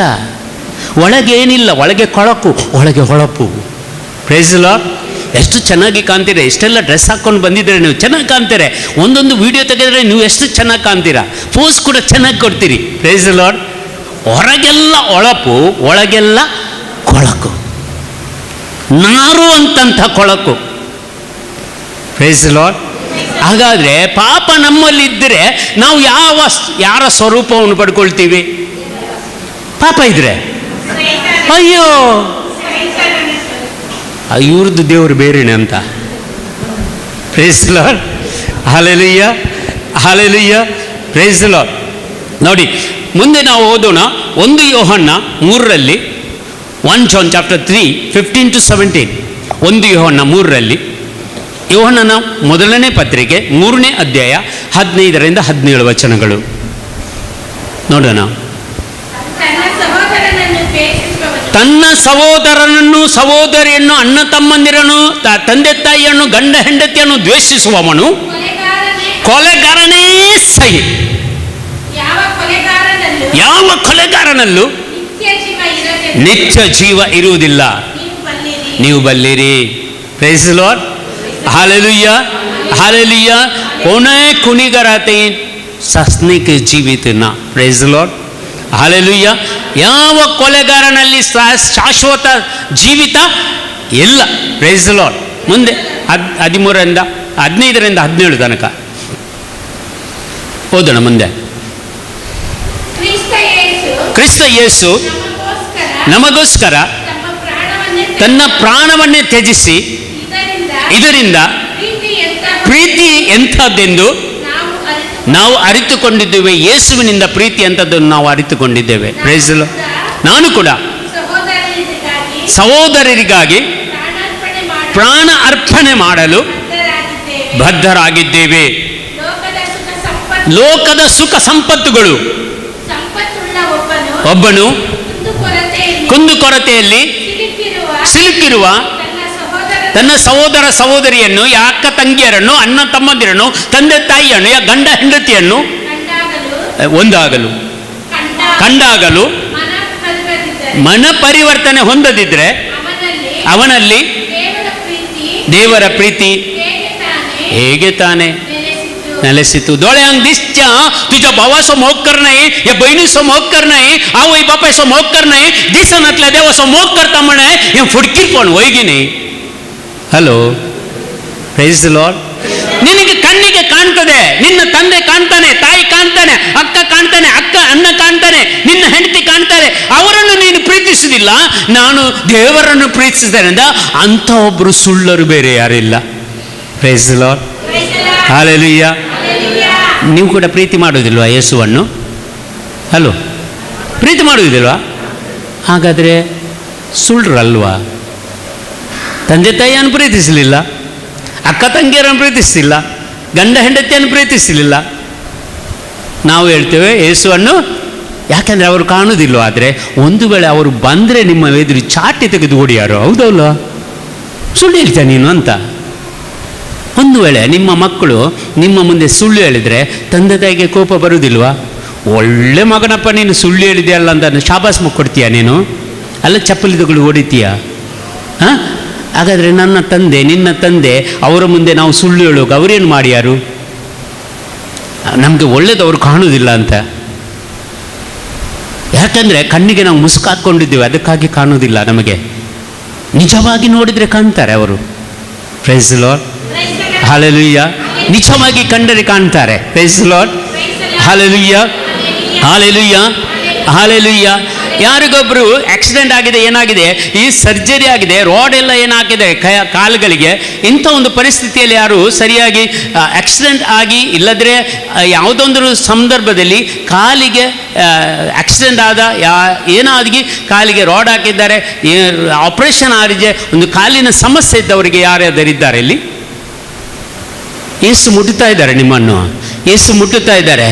ಒಳಗೆ ಏನಿಲ್ಲ, ಒಳಗೆ ಕೊಳಕು, ಒಳಗೆ ಹೊಳಪು. Price the Lord. ಎಷ್ಟು ಚೆನ್ನಾಗಿ ಕಾಣ್ತೀರಾ, ಎಷ್ಟೆಲ್ಲ ಡ್ರೆಸ್ ಹಾಕ್ಕೊಂಡು ಬಂದಿದ್ದೀರಾ ನೀವು, ಚೆನ್ನಾಗಿ ಕಾಣ್ತೀರಾ. ಒಂದೊಂದು ವಿಡಿಯೋ ತೆಗೆದ್ರೆ ನೀವು ಎಷ್ಟು ಚೆನ್ನಾಗಿ ಕಾಣ್ತೀರಾ, ಪೋಸ್ ಕೂಡ ಚೆನ್ನಾಗಿ ಕೊಡ್ತೀರಿ. Price the lord. ಹೊರಗೆಲ್ಲ ಒಳಪು, ಒಳಗೆಲ್ಲ ಕೊಳಕು, ನಾರುವಂಥ ಕೊಳಕು. Price the lord. ಹಾಗಾದರೆ ಪಾಪ ನಮ್ಮಲ್ಲಿದ್ದರೆ ನಾವು ಯಾರ ಸ್ವರೂಪವನ್ನು ಪಡ್ಕೊಳ್ತೀವಿ? ಪಾಪ ಇದ್ರೆ ಅಯ್ಯೋ ಇವ್ರದ್ದು ದೇವರು ಬೇರೆನೆ ಅಂತ. Price the Lord. Hallelujah, hallelujah, praise the Lord. ನೋಡಿ ಮುಂದೆ ನಾವು ಓದೋಣ. 1 ಯೋಹನ್ನ 3ರಲ್ಲಿ, 1 John chapter 3 15 to 17. 1 ಯೋಹನ್ನ 3ರಲ್ಲಿ, ಯೋಹನ್ನನ ಮೊದಲನೇ ಪತ್ರಿಕೆ 3ನೇ ಅಧ್ಯಾಯ 15ರಿಂದ 17 ವಚನಗಳು ನೋಡೋಣ. ತನ್ನ ಸಹೋದರನನ್ನು, ಸಹೋದರಿಯನ್ನು, ಅಣ್ಣ ತಮ್ಮಂದಿರನ್ನು, ತಂದೆ ತಾಯಿಯನ್ನು, ಗಂಡ ಹೆಂಡತಿಯನ್ನು ದ್ವೇಷಿಸುವವನು ಕೊಲೆಗಾರನೇ ಸಹಿ. ಯಾವ ಕೊಲೆಗಾರನಲ್ಲೂ ನಿತ್ಯ ಜೀವ ಇರುವುದಿಲ್ಲ, ನೀವು ಬಲ್ಲಿರಿ. Praise the Lord. Hallelujah, hallelujah. कोणाय कुणीगाराते सस्निक जीवित ना. Praise the Lord. हालेलुया. ಯಾವ ಕೊಲೆಗಾರನಲ್ಲಿ ಶಾಶ್ವತ ಜೀವಿತ ಇಲ್ಲ. Praise the Lord. ಮುಂದೆ 13ರಿಂದ 15ರಿಂದ 17 ತನಕ ಓದೋಣ. ಮುಂದೆ ಕ್ರಿಸ್ತ ಯೇಸು ನಮಗೋಸ್ಕರ ತನ್ನ ಪ್ರಾಣವನ್ನೇ ತ್ಯಜಿಸಿ, ಇದರಿಂದ ಪ್ರೀತಿ ಎಂಥದ್ದೆಂದು ನಾವು ಅರಿತುಕೊಂಡಿದ್ದೇವೆ. ಯೇಸುವಿನಿಂದ ಪ್ರೀತಿ ಎಂಥದ್ದನ್ನು ನಾವು ಅರಿತುಕೊಂಡಿದ್ದೇವೆ. Price the lord. ನಾನು ಕೂಡ ಸಹೋದರರಿಗಾಗಿ ಪ್ರಾಣ ಅರ್ಪಣೆ ಮಾಡಲು ಬದ್ಧರಾಗಿದ್ದೇವೆ. ಲೋಕದ ಸುಖ ಸಂಪತ್ತುಗಳು ಒಬ್ಬನು ಕುಂದುಕೊರತೆಯಲ್ಲಿ ಸಿಲುಕಿರುವ ತನ್ನ ಸಹೋದರ ಸಹೋದರಿಯನ್ನು, ಅಕ್ಕ ತಂಗಿಯರನ್ನು, ಅಣ್ಣ ತಮ್ಮಂದಿರನ್ನು, ತಂದೆ ತಾಯಿಯನ್ನು, ಗಂಡ ಹೆಂಡತಿಯನ್ನು ಕಂಡಾಗಲೂ ಮನ ಪರಿವರ್ತನೆ ಹೊಂದದಿದ್ರೆ ಅವನಲ್ಲಿ ದೇವರ ಪ್ರೀತಿ ಹೇಗೆ ತಾನೆ ನೆಲೆಸಿತು. डोळे अंग दिसच्या तुझ्या भावासमोर मोग नाही, या बहिणीसमोर मोग नाही, आवई बापासमोर मोग नाही, दिसनातल्या देवासमोर मोग करता म्हणे हे फुडकीर पण होईगी नाही. Hello, praise the lord. ನಿನಗೆ ಕಣ್ಣಿಗೆ ಕಾಣ್ತದೆ, ನಿನ್ನ ತಂದೆ ಕಾಣ್ತಾನೆ, ತಾಯಿ ಕಾಣ್ತಾನೆ, ಅಕ್ಕ ಕಾಣ್ತಾನೆ, ಅಣ್ಣ ಕಾಣ್ತಾನೆ, ನಿನ್ನ ಹೆಂಡತಿ ಕಾಣ್ತಾರೆ, ಅವರನ್ನು ನೀನು ಪ್ರೀತಿಸುವುದಿಲ್ಲ. ನಾನು ದೇವರನ್ನು ಪ್ರೀತಿಸಿದ್ದೇನೆ ಅಂತ ಅಂಥ ಒಬ್ಬರು ಸುಳ್ಳರು ಬೇರೆ ಯಾರಿಲ್ಲ. Praise the lord. ಹಲ್ಲೆಲೂಯಾ. ನೀವು ಕೂಡ ಪ್ರೀತಿ ಮಾಡೋದಿಲ್ವಾ ಯೇಸುವನ್ನು? ಹಲೋ, ಪ್ರೀತಿ ಮಾಡೋದಿಲ್ವಾ? ಹಾಗಾದರೆ ಸುಳ್ಳರಲ್ವಾ? ತಂದೆ ತಾಯಿಯನ್ನು ಪ್ರೀತಿಸಲಿಲ್ಲ, ಅಕ್ಕ ತಂಗಿಯರನ್ನು ಪ್ರೀತಿಸಲಿಲ್ಲ, ಗಂಡ ಹೆಂಡತಿಯನ್ನು ಪ್ರೀತಿಸಲಿಲ್ಲ, ನಾವು ಹೇಳ್ತೇವೆ ಯೇಸುವನ್ನು, ಯಾಕಂದರೆ ಅವರು ಕಾಣುವುದಿಲ್ಲ. ಆದರೆ ಒಂದು ವೇಳೆ ಅವರು ಬಂದರೆ ನಿಮ್ಮ ಎದುರು ಚಾಟಿ ತೆಗೆದು ಓಡಿಯಾರು, ಹೌದಲ್ಲ, ಸುಳ್ಳು ಹೇಳ್ತೇನೆ ನೀನು ಅಂತ. ಒಂದು ವೇಳೆ ನಿಮ್ಮ ಮಕ್ಕಳು ನಿಮ್ಮ ಮುಂದೆ ಸುಳ್ಳು ಹೇಳಿದರೆ ತಂದೆ ತಾಯಿಗೆ ಕೋಪ ಬರುವುದಿಲ್ವಾ? ಒಳ್ಳೆ ಮಗನಪ್ಪ ನೀನು ಸುಳ್ಳು ಹೇಳಿದೆಯಲ್ಲ ಅಂತ ಶಾಬಾಸ್ ಕೊಡ್ತೀಯ ನೀನು, ಅಲ್ಲ ಚಪ್ಪಲಿ ತಗೊಳ್ಳಿ ಹೊಡಿತೀಯ? ಹಾಂ, ಹಾಗಾದರೆ ನನ್ನ ತಂದೆ ನಿನ್ನ ತಂದೆ ಅವರ ಮುಂದೆ ನಾವು ಸುಳ್ಳು ಹೇಳೋಕೆ ಅವರೇನು ಮಾಡ್ಯಾರು? ನಮಗೆ ಒಳ್ಳೇದು ಅವರು ಕಾಣುವುದಿಲ್ಲ ಅಂತ. ಯಾಕಂದರೆ ಕಣ್ಣಿಗೆ ನಾವು ಮುಸುಕು ಹಾಕ್ಕೊಂಡಿದ್ದೀವಿ, ಅದಕ್ಕಾಗಿ ಕಾಣುವುದಿಲ್ಲ ನಮಗೆ. ನಿಜವಾಗಿ ನೋಡಿದರೆ ಕಾಣ್ತಾರೆ ಅವರು. Praise the lord, hallelujah. ನಿಜವಾಗಿ ಕಂಡರೆ ಕಾಣ್ತಾರೆ. Praise the lord, hallelujah, hallelujah, hallelujah. ಯಾರಿಗೊಬ್ಬರು ಆಕ್ಸಿಡೆಂಟ್ ಆಗಿದೆ, ಏನಾಗಿದೆ, ಈ ಸರ್ಜರಿ ಆಗಿದೆ, ರಾಡ್ ಎಲ್ಲ ಏನಾಗಿದೆ ಕಾಲುಗಳಿಗೆ, ಇಂಥ ಒಂದು ಪರಿಸ್ಥಿತಿಯಲ್ಲಿ ಯಾರು ಸರಿಯಾಗಿ ಆಕ್ಸಿಡೆಂಟ್ ಆಗಿ ಇಲ್ಲದ್ರೆ ಯಾವುದೊಂದು ಸಂದರ್ಭದಲ್ಲಿ ಕಾಲಿಗೆ ಆಕ್ಸಿಡೆಂಟ್ ಆದ ಏನಾಗಿ ಕಾಲಿಗೆ ರಾಡ್ ಹಾಕಿದ್ದಾರೆ, ಆಪರೇಷನ್ ಆಗಿದೆ, ಒಂದು ಕಾಲಿನ ಸಮಸ್ಯೆ ಇದ್ದವರಿಗೆ ಯಾರ್ಯಾರಿದ್ದಾರೆ ಇಲ್ಲಿ? ಯೇಸು ಮುಟ್ಟುತ್ತಾ ಇದ್ದಾರೆ ನಿಮ್ಮನ್ನು, ಯೇಸು ಮುಟ್ಟುತ್ತಾ ಇದ್ದಾರೆ,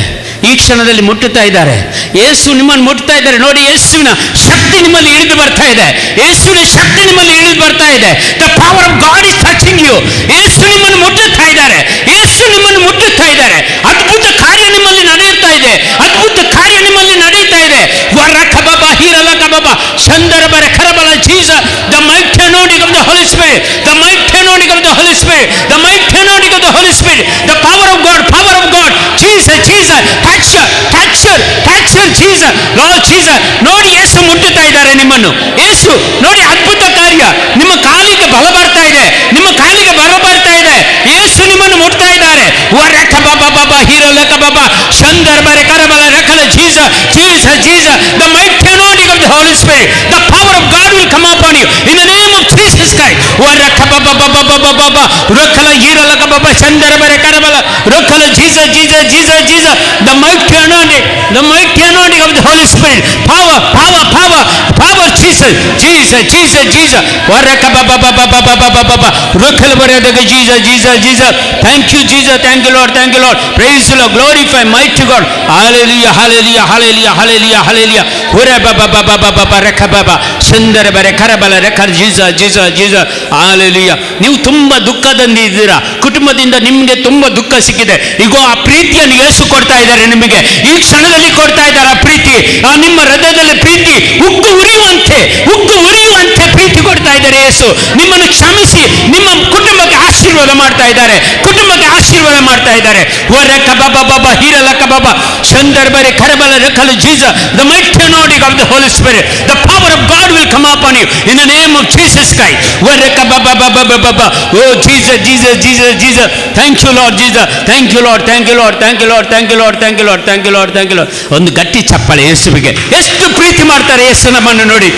ಈ ಕ್ಷಣದಲ್ಲಿ ಮುಟ್ಟುತ್ತಾ ಇದ್ದಾರೆ. ಯೇಸು ನಿಮ್ಮನ್ನು ಮುಟ್ಟುತ್ತಾ ಇದ್ದಾರೆ. ನೋಡಿ, ಯೇಸುವಿನ ಶಕ್ತಿ ನಿಮ್ಮಲ್ಲಿ ಇಳಿದು ಬರ್ತಾ ಇದೆ. ಯೇಸುವಿನ ಶಕ್ತಿ ನಿಮ್ಮಲ್ಲಿ ಇಳಿದು ಬರ್ತಾ ಇದೆ. The power of God is touching you. ಯೇಸು ನಿಮ್ಮನ್ನು ಮುಟ್ಟುತ್ತಾ ಇದ್ದಾರೆ. ಯೇಸು ನಿಮ್ಮನ್ನು ಮುಟ್ಟುತ್ತಾ ಇದ್ದಾರೆ. ಅದ್ಭುತ ಕಾರ್ಯ ನಿಮ್ಮಲ್ಲಿ ನಡೆಯುತ್ತಾ ಇದೆ. ಅದ್ಭುತ ಕಾರ್ಯ ನಿಮ್ಮಲ್ಲಿ ನಡೆಯುತ್ತಾ ಇದೆ. ವರಕಬಬ ಹೀರಲಕಬಬ ಶಂದರಬರ ಕರಬಲ Jesus, the mighty anointing of the Holy Spirit, the mighty anointing of the Holy Spirit, the mighty anointing of the Holy Spirit, the power of God, power of God. Jesus, Jesus, touch her, touch her, touch her, Jesus, Lord Jesus. ನೋಡಿ, ಯೇಸು ಮುಟ್ಟುತ್ತಾ ಇದ್ದಾರೆ ನಿಮ್ಮನ್ನು. ಯೇಸು ನೋಡಿ, ಅದ್ಭುತ ಕಾರ್ಯ. ನಿಮ್ಮ ಕಾಲಿಗೆ ಬಲ ಬರ್ತಾ ಇದೆ, ನಿಮ್ಮ ಕಾಲಿಗೆ ಬಲ ಬರ್ತಾ ಇದೆ. ಯೇಸು ನಿಮ್ಮನ್ನು ಮುಟ್ತಾ ಇದ್ದಾರೆ. ವರಕಬಬಬ ಹೀರಲಕಬಬ ಶಂದರಬರ ಕರಬಲ ರಕಲ Jesus, Jesus, Jesus, the mighty anointing of the Holy Spirit, the power of God will come upon you in the name of Jesus Christ. ವರಕಬಬಬಬಬಬ ರಕಲ ಹೀರಲಕಬಬ ಶಂದರಬರ ಕರಬಲ ರಕಲ Jesus, Jesus, Jesus, Jesus, the mighty anointing, the mighty anointing of the Holy Spirit, power, power, power, power, Jesus, Jesus, Jesus, Jesus. ವರಕಬಬಬಬಬಬಬ ರಕಲ ಬರದಗ Jesus, Jesus, Jesus. Thank you, Jesus, thank you, Lord, thank you, Lord. Praise the Lord, glorify mighty God. Hallelujah, hallelujah, hallelujah, hallelujah, hallelujah. ವರಬಬಬಬಬಬ ರಕಬಬ ಶಂದರಬರ ಕರಬಲ ರಕಲ Jesus, Jesus, Jesus. Hallelujah. ನೀವು ತುಂಬ ದುಃಖದಿಂದಿದ್ದೀರಾ, ಕುಟುಂಬದಿಂದ ನಿಮಗೆ ತುಂಬ ದುಃಖ ಸಿಕ್ಕಿದೆ. ಈಗ ಆ ಪ್ರೀತಿಯನ್ನು ಯೇಸು ಕೊಡ್ತಾ ಇದ್ದಾರೆ ನಿಮಗೆ. ಈ ಕ್ಷಣದಲ್ಲಿ ಕೊಡ್ತಾ ಇದ್ದಾರೆ ಆ ಪ್ರೀತಿ. ನಿಮ್ಮ ಹೃದಯದಲ್ಲಿ ಪ್ರೀತಿ ಉಕ್ಕು ಉರಿಯುವಂತೆ, ಉಕ್ಕು ಉರಿಯುವಂತೆ ಪ್ರೀತಿ ಕೊಡ್ತಾ ಇದ್ದಾರೆ ಯೇಸು. ನಿಮ್ಮನ್ನು ಕ್ಷಮಿಸಿ ನಿಮ್ಮ ಕುಟುಂಬಕ್ಕೆ ಆಶೀರ್ವಾದ ಮಾಡ್ತಾ ಇದ್ದಾರೆ, ಕುಟುಂಬಕ್ಕೆ ಆಶೀರ್ವಾದ ಮಾಡ್ತಾ ಇದ್ದಾರೆ. ವರಕಬಬಬ ಹೀರಲಕಬಬ ಶಂದರಬರೆ ಕರಬಲ ರಕಲ Jesus, the mighty anointing of the Holy Spirit, the power of God will come upon you in the name of Jesus Christ. Warakababababababa. Oh Jesus, Jesus, Jesus, Jesus. Thank you Lord Jesus. Thank you Lord. Thank you Lord. Thank you Lord. Thank you Lord. Thank you Lord. Thank you Lord. Thank you Lord. ಒಂದು ಗಟ್ಟಿ ಚಪ್ಪಾಳೆ ಯೇಸುವಿಗೆ. ಎಷ್ಟು ಪ್ರೀತಿ ಮಾಡ್ತಾರೆ ಯೇಸು ನಮ್ಮನ್ನು ನೋಡಿ.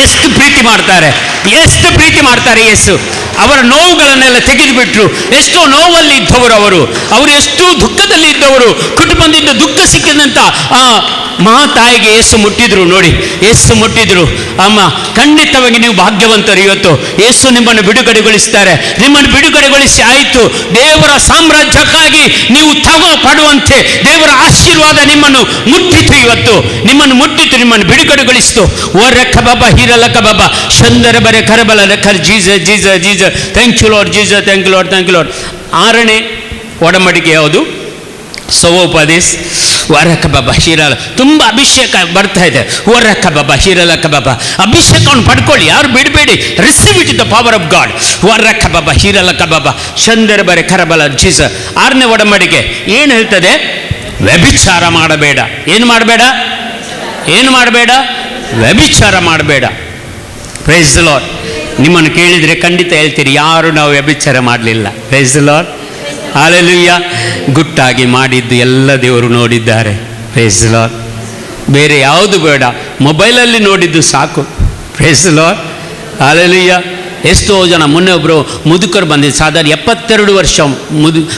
ಎಷ್ಟು ಪ್ರೀತಿ ಮಾಡ್ತಾರೆ, ಎಷ್ಟು ಪ್ರೀತಿ ಮಾಡ್ತಾರೆ ಯೇಸು. ಅವರ ನೋವುಗಳನ್ನೆಲ್ಲ ತೆಗೆದುಬಿಟ್ರು. ಎಷ್ಟೋ ನೋವಲ್ಲಿ ಇದ್ದವರು ಅವರು ಎಷ್ಟು ದುಃಖದಲ್ಲಿ ಇದ್ದವರು. ಕುಟುಂಬದಿಂದ ದುಃಖ ಸಿಕ್ಕಿದಂಥ ಆ ಮಹಾತಾಯಿಗೆ ಯೇಸು ಮುಟ್ಟಿದ್ರು. ನೋಡಿ, ಯೇಸು ಮುಟ್ಟಿದ್ರು. ಅಮ್ಮ, ಖಂಡಿತವಾಗಿ ನೀವು ಭಾಗ್ಯವಂತರು. ಇವತ್ತು ಯೇಸು ನಿಮ್ಮನ್ನು ಬಿಡುಗಡೆಗೊಳಿಸ್ತಾರೆ. ನಿಮ್ಮನ್ನು ಬಿಡುಗಡೆಗೊಳಿಸಿ ಆಯಿತು. ದೇವರ ಸಾಮ್ರಾಜ್ಯಕ್ಕಾಗಿ ನೀವು ಪಡುವಂತೆ ದೇವರ ಆಶೀರ್ವಾದ ನಿಮ್ಮನ್ನು ಮುಟ್ಟಿತು. ಇವತ್ತು ನಿಮ್ಮನ್ನು ಮುಟ್ಟಿತು, ನಿಮ್ಮನ್ನು ಬಿಡುಗಡೆಗೊಳಿಸಿತು. ವರಕಬಬ ಹೀರಲಕಬಬ ಶಂದರಬರೆ ಕರಬಲ ರಕಲ್ Jesus, Jesus, Jesus. Thank you Lord Jesus, thank you Lord, thank you Lord. 6ನೇ ಒಡಂಬಡಿಕೆ ಯಾವುದು? ಸವೋಪದೇಶ. ವರಕಬಬ ಹೀರಲ, ತುಂಬ ಅಭಿಷೇಕ ಬರ್ತಾ ಇದೆ. ವರಕಬಬ ಹೀರಲಕಬಬ, ಅಭಿಷೇಕವನ್ನು ಪಡ್ಕೊಳ್ಳಿ, ಯಾರು ಬಿಡಬೇಡಿ. Receive it the power of God. ವರಕಬಬ ಹೀರಲಕಬಬ ಶಂದರಬರೆ ಕರಬಲ Jesus. 6ನೇ ಒಡಂಬಡಿಕೆ ಏನು ಹೇಳ್ತದೆ? ವ್ಯಭಿಚಾರ ಮಾಡಬೇಡ. ಏನು ಮಾಡಬೇಡ? ಏನು ಮಾಡಬೇಡ? ವ್ಯಭಿಚಾರ ಮಾಡಬೇಡ. Praise the lord. ನಿಮ್ಮನ್ನು ಕೇಳಿದರೆ ಖಂಡಿತ ಹೇಳ್ತೀರಿ, ಯಾರು ನಾವು ವ್ಯಭಿಚಾರ ಮಾಡಲಿಲ್ಲ. Praise the lord, hallelujah. ಗುಟ್ಟಾಗಿ ಮಾಡಿದ್ದು ಎಲ್ಲ ದೇವರು ನೋಡಿದ್ದಾರೆ. Praise the lord. ಬೇರೆ ಯಾವುದು ಬೇಡ, ಮೊಬೈಲಲ್ಲಿ ನೋಡಿದ್ದು ಸಾಕು. Praise the lord, hallelujah. ಎಷ್ಟೋ ಜನ, ಮೊನ್ನೆ ಒಬ್ಬರು ಮುದುಕರು ಬಂದಿದ್ದು, ಸಾಧಾರಣ 72 ವರ್ಷ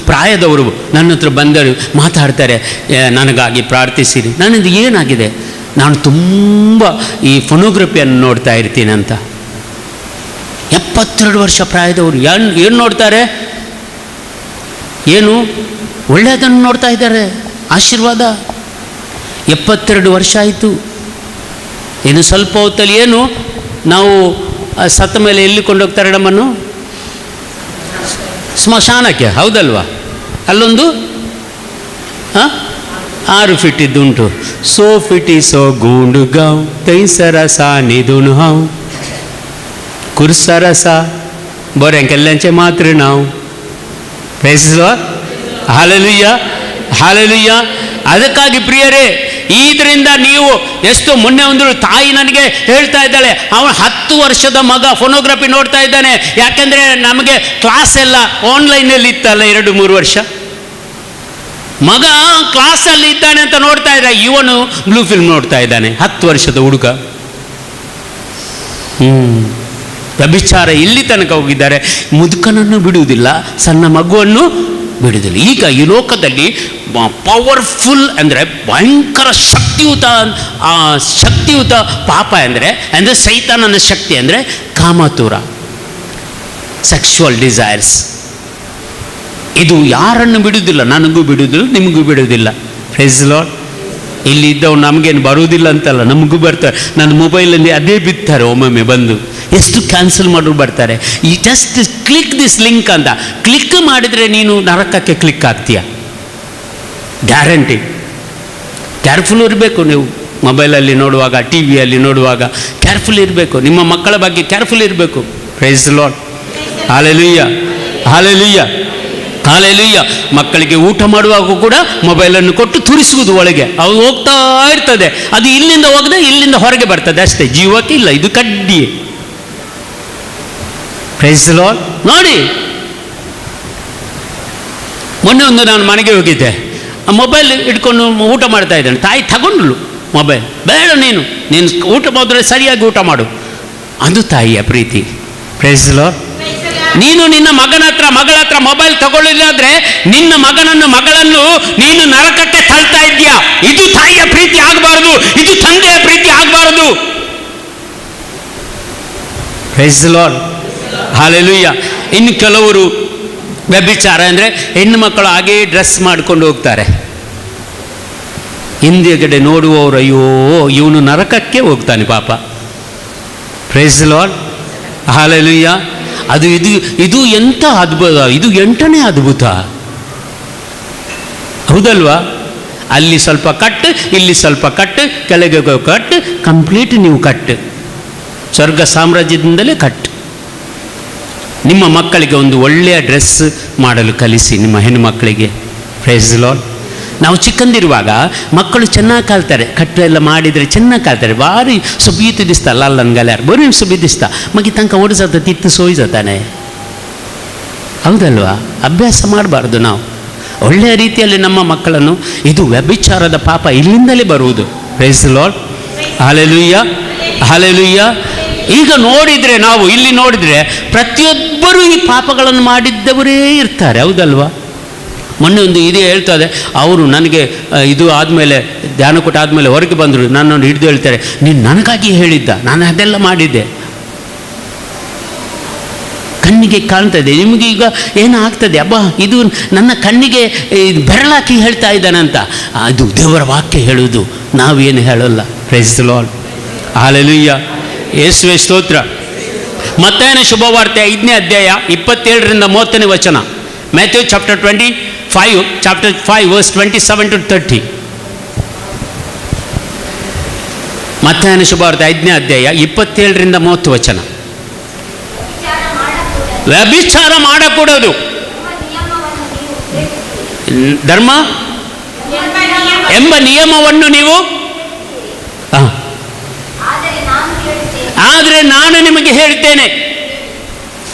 ಪ್ರಾಯದವರು ನನ್ನ ಹತ್ರ ಬಂದರು, ಮಾತಾಡ್ತಾರೆ, ನನಗಾಗಿ ಪ್ರಾರ್ಥಿಸಿರಿ. ನನ್ನದು ಏನಾಗಿದೆ, ನಾನು ತುಂಬ ಈ ಫೋನೋಗ್ರಫಿಯನ್ನು ನೋಡ್ತಾ ಇರ್ತೀನಿ ಅಂತ. 72 ವರ್ಷ ಪ್ರಾಯದವರು ಏನು ನೋಡ್ತಾರೆ? ಏನು ಒಳ್ಳೆಯದನ್ನು ನೋಡ್ತಾ ಇದ್ದಾರೆ. ಆಶೀರ್ವಾದ. 72 ವರ್ಷ ಆಯಿತು. ಇನ್ನು ಸ್ವಲ್ಪ ಹೊತ್ತಲ್ಲಿ ಏನು ನಾವು ಸತ್ತ ಮೇಲೆ ಎಲ್ಲಿ ಕೊಂಡೋಗ್ತಾರೆ ನಮ್ಮನ್ನು? ಸ್ಮಶಾನಕ್ಕೆ, ಹೌದಲ್ವಾ? ಅಲ್ಲೊಂದು 6 ಫೀಟ್ ಇದ್ದುಂಟು. ಸೋ ಫಿಟಿ ಸೋ ಗೂಂಡು ಗಾಂವ್ ತೈಸರಸ ನಿದುನು ಹಾವು ಕುರ್ಸರಸ ಬೋರೆಂಕೆಲ್ಲಂಚೆ ಮಾತ್ರ ನಾವು ಪ್ರೈಸಲ್ವಾ. Hallelujah, hallelujah. ಅದಕ್ಕಾಗಿ ಪ್ರಿಯರೇ, ಇದರಿಂದ ನೀವು ಎಷ್ಟು ಮೊನ್ನೆ ಒಂದು ತಾಯಿ ನನಗೆ ಹೇಳ್ತಾ ಇದ್ದಾಳೆ, ಅವನು 10 ವರ್ಷದ ಮಗ ಫೋನೋಗ್ರಫಿ ನೋಡ್ತಾ ಇದ್ದಾನೆ. ಯಾಕೆಂದರೆ ನಮಗೆ ಕ್ಲಾಸ್ ಎಲ್ಲ ಆನ್ಲೈನಲ್ಲಿ ಇತ್ತಲ್ಲ 2-3 ವರ್ಷ. ಮಗ ಕ್ಲಾಸಲ್ಲಿ ಇದ್ದಾನೆ ಅಂತ ನೋಡ್ತಾ ಇದ್ದ, ಇವನು ಬ್ಲೂ ಫಿಲ್ಮ್ ನೋಡ್ತಾ ಇದ್ದಾನೆ. 10 ವರ್ಷದ ಹುಡುಗ. ವ್ಯಭಿಚಾರ ಇಲ್ಲಿ ತನಕ ಹೋಗಿದ್ದಾರೆ. ಮುದುಕನನ್ನು ಬಿಡುವುದಿಲ್ಲ, ಸಣ್ಣ ಮಗುವನ್ನು ಬಿಡುವುದಿಲ್ಲ. ಈಗ ಈ ಲೋಕದಲ್ಲಿ ಪವರ್ಫುಲ್ ಅಂದರೆ ಭಯಂಕರ ಶಕ್ತಿಯುತ ಪಾಪ ಅಂದರೆ ಸೈತಾನನ ಶಕ್ತಿ ಅಂದರೆ ಕಾಮತುರ, ಸೆಕ್ಸುವಲ್ ಡಿಸೈರ್ಸ್. ಇದು ಯಾರನ್ನು ಬಿಡುವುದಿಲ್ಲ, ನನಗೂ ಬಿಡುವುದಿಲ್ಲ, ನಿಮಗೂ ಬಿಡುವುದಿಲ್ಲ. Praise lord. ಇಲ್ಲಿ ಇದ್ದವ್ರು ನಮಗೇನು ಬರುವುದಿಲ್ಲ ಅಂತಲ್ಲ, ನಮಗೂ ಬರ್ತಾರೆ. ನನ್ನ ಮೊಬೈಲಲ್ಲಿ ಅದೇ ಬಿತ್ತಾರೆ ಒಮ್ಮೊಮ್ಮೆ ಬಂದು. ಎಷ್ಟು ಕ್ಯಾನ್ಸಲ್ ಮಾಡೋರು ಬರ್ತಾರೆ. ಈ ಜಸ್ಟ್ ಕ್ಲಿಕ್ ದಿಸ್ ಲಿಂಕ್ ಅಂತ ಕ್ಲಿಕ್ ಮಾಡಿದರೆ ನೀನು ನರಕಕ್ಕೆ ಕ್ಲಿಕ್ ಆಗ್ತೀಯ, ಗ್ಯಾರಂಟಿ. ಕೇರ್ಫುಲ್ ಇರಬೇಕು ನೀವು ಮೊಬೈಲಲ್ಲಿ ನೋಡುವಾಗ, ಟಿ ವಿಯಲ್ಲಿ ನೋಡುವಾಗ ಕೇರ್ಫುಲ್ ಇರಬೇಕು. ನಿಮ್ಮ ಮಕ್ಕಳ ಬಗ್ಗೆ ಕೇರ್ಫುಲ್ ಇರಬೇಕು. Praise lord. Hallelujah, hallelujah, hallelujah. ಮಕ್ಕಳಿಗೆ ಊಟ ಮಾಡುವಾಗ ಕೂಡ ಮೊಬೈಲನ್ನು ಕೊಟ್ಟು ತುರಿಸುವುದು ಒಳಗೆ. ಅವು ಹೋಗ್ತಾ ಇರ್ತದೆ, ಅದು ಇಲ್ಲಿಂದ ಹೋಗದೆ ಇಲ್ಲಿಂದ ಹೊರಗೆ ಬರ್ತದೆ ಅಷ್ಟೇ, ಜೀವಕ್ಕೆ ಇಲ್ಲ. ಇದು ಕಡ್ಡಿ. Praise lord. ನೋಡಿ, ಮೊನ್ನೆ ಒಂದು ನಾನು ಮನೆಗೆ ಹೋಗಿದ್ದೆ, ಮೊಬೈಲ್ ಇಟ್ಕೊಂಡು ಊಟ ಮಾಡ್ತಾ ಇದ್ದಾನೆ. ತಾಯಿ ತಗೊಂಡ್ಲು ಮೊಬೈಲ್. ಬೇಡ, ನೀನು ಊಟ ಮಾಡಿದ್ರೆ ಸರಿಯಾಗಿ ಊಟ ಮಾಡು. ಅದು ತಾಯಿಯ ಪ್ರೀತಿ. Price lord. ನೀನು ನಿನ್ನ ಮಗನ ಹತ್ರ ಮಗಳ ಹತ್ರ ಮೊಬೈಲ್ ತಗೊಳ್ಳಿಲ್ಲಾದ್ರೆ ನಿನ್ನ ಮಗಳನ್ನು ನೀನು ನರಕಕ್ಕೆ ತಳ್ತಾ ಇದ್ದೀಯಾ. ಇದು ತಾಯಿಯ ಪ್ರೀತಿ ಆಗಬಾರದು, ಇದು ತಂದೆಯ ಪ್ರೀತಿ ಆಗಬಾರದು. Praise lord. ಹಾಲೆಲೂಯ. ಇನ್ನು ಕೆಲವರು ವ್ಯಭಿಚಾರ ಅಂದರೆ ಹೆಣ್ಣು ಮಕ್ಕಳು ಹಾಗೇ ಡ್ರೆಸ್ ಮಾಡ್ಕೊಂಡು ಹೋಗ್ತಾರೆ. ಹಿಂದೆಗಡೆ ನೋಡುವವರು, ಅಯ್ಯೋ ಇವನು ನರಕಕ್ಕೆ ಹೋಗ್ತಾನೆ ಪಾಪ. Praise lord. ಹಾಲೆಲೂಯ. ಅದು ಇದು ಎಂಥ ಅದ್ಭುತ, ಇದು 8ನೇ ಅದ್ಭುತ, ಹೌದಲ್ವಾ? ಅಲ್ಲಿ ಸ್ವಲ್ಪ ಕಟ್, ಇಲ್ಲಿ ಸ್ವಲ್ಪ ಕಟ್, ಕೆಳಗೆ ಕಟ್, ಕಂಪ್ಲೀಟ್ ನೀವು ಕಟ್. ಸ್ವರ್ಗ ಸಾಮ್ರಾಜ್ಯದಿಂದಲೇ ಕಟ್. ನಿಮ್ಮ ಮಕ್ಕಳಿಗೆ ಒಂದು ಒಳ್ಳೆಯ ಡ್ರೆಸ್ ಮಾಡಲು ಕಲಿಸಿ, ನಿಮ್ಮ ಹೆಣ್ಣು ಮಕ್ಕಳಿಗೆ. Praise lord. ನಾವು ಚಿಕ್ಕಂದಿರುವಾಗ ಮಕ್ಕಳು ಚೆನ್ನಾಗಿ ಕಲ್ತಾರೆ, ಕಟ್ಟು ಎಲ್ಲ ಮಾಡಿದರೆ ಚೆನ್ನಾಗಿ ಕಲ್ತಾರೆ. ಭಾರಿ ಸುಬೀತು ದಿಸ್ತಾ ಲಲ್ಲನ್ಗಲ್ಯಾರು ಬರೀ ಸುಬೀದಿಸ್ತಾ ಮಗಿ ತನಕ ಓಡಿಸತ್ತ ತಿತ್ತು ಸೋಯಿಸತಾನೆ, ಹೌದಲ್ವಾ? ಅಭ್ಯಾಸ ಮಾಡಬಾರ್ದು ನಾವು ಒಳ್ಳೆಯ ರೀತಿಯಲ್ಲಿ ನಮ್ಮ ಮಕ್ಕಳನ್ನು. ಇದು ವ್ಯಭಿಚಾರದ ಪಾಪ ಇಲ್ಲಿಂದಲೇ ಬರುವುದು. Praise lord. Hallelujah, hallelujah. ಈಗ ನೋಡಿದರೆ, ನಾವು ಇಲ್ಲಿ ನೋಡಿದರೆ ಪ್ರತಿಯೊಬ್ಬರೂ ಈ ಪಾಪಗಳನ್ನು ಮಾಡಿದ್ದವರೇ ಇರ್ತಾರೆ, ಹೌದಲ್ವಾ? ಮೊನ್ನೆ ಒಂದು ಇದೇ ಹೇಳ್ತದೆ, ಅವರು ನನಗೆ ಇದು ಆದಮೇಲೆ ಧ್ಯಾನ ಕೊಟ್ಟು ಆದಮೇಲೆ ಹೊರಗೆ ಬಂದರು, ನನ್ನನ್ನು ಹಿಡಿದು ಹೇಳ್ತಾರೆ, ನೀನು ನನಗಾಗಿ ಹೇಳಿದ್ದ, ನಾನು ಅದೆಲ್ಲ ಮಾಡಿದ್ದೆ. ಕಣ್ಣಿಗೆ ಕಾಣ್ತದೆ, ನಿಮಗೆ ಈಗ ಏನಾಗ್ತದೆ, ಅಬ್ಬಾ ಇದು ನನ್ನ ಕಣ್ಣಿಗೆ ಬೆರಳಾಕಿ ಹೇಳ್ತಾ ಇದ್ದಾನಂತ. ಅದು ದೇವರ ವಾಕ್ಯ ಹೇಳುವುದು, ನಾವೇನು ಹೇಳೋಲ್ಲ. Praise the lord. ಹಾಲೆಲೂಯ. ಯೇಸುವೇ ಸ್ತೋತ್ರ. ಮತ್ತಾಯನ ಶುಭವಾರ್ತೆ 5ನೇ ಅಧ್ಯಾಯ 27ರಿಂದ 30ನೇ ವಚನ. Matthew chapter 5 verse 27 to 30. ಮತ್ತಾಯನ ಶುಭವಾರ್ತೆ 5ನೇ ಅಧ್ಯಾಯ 27ರಿಂದ 30 ವಚನ. ವ್ಯಭಿಚಾರ ಮಾಡಕೂಡದು, ಧರ್ಮ ಎಂಬ ನಿಯಮವನ್ನು ನೀವು, ಆದರೆ ನಾನು ನಿಮಗೆ ಹೇಳ್ತೇನೆ,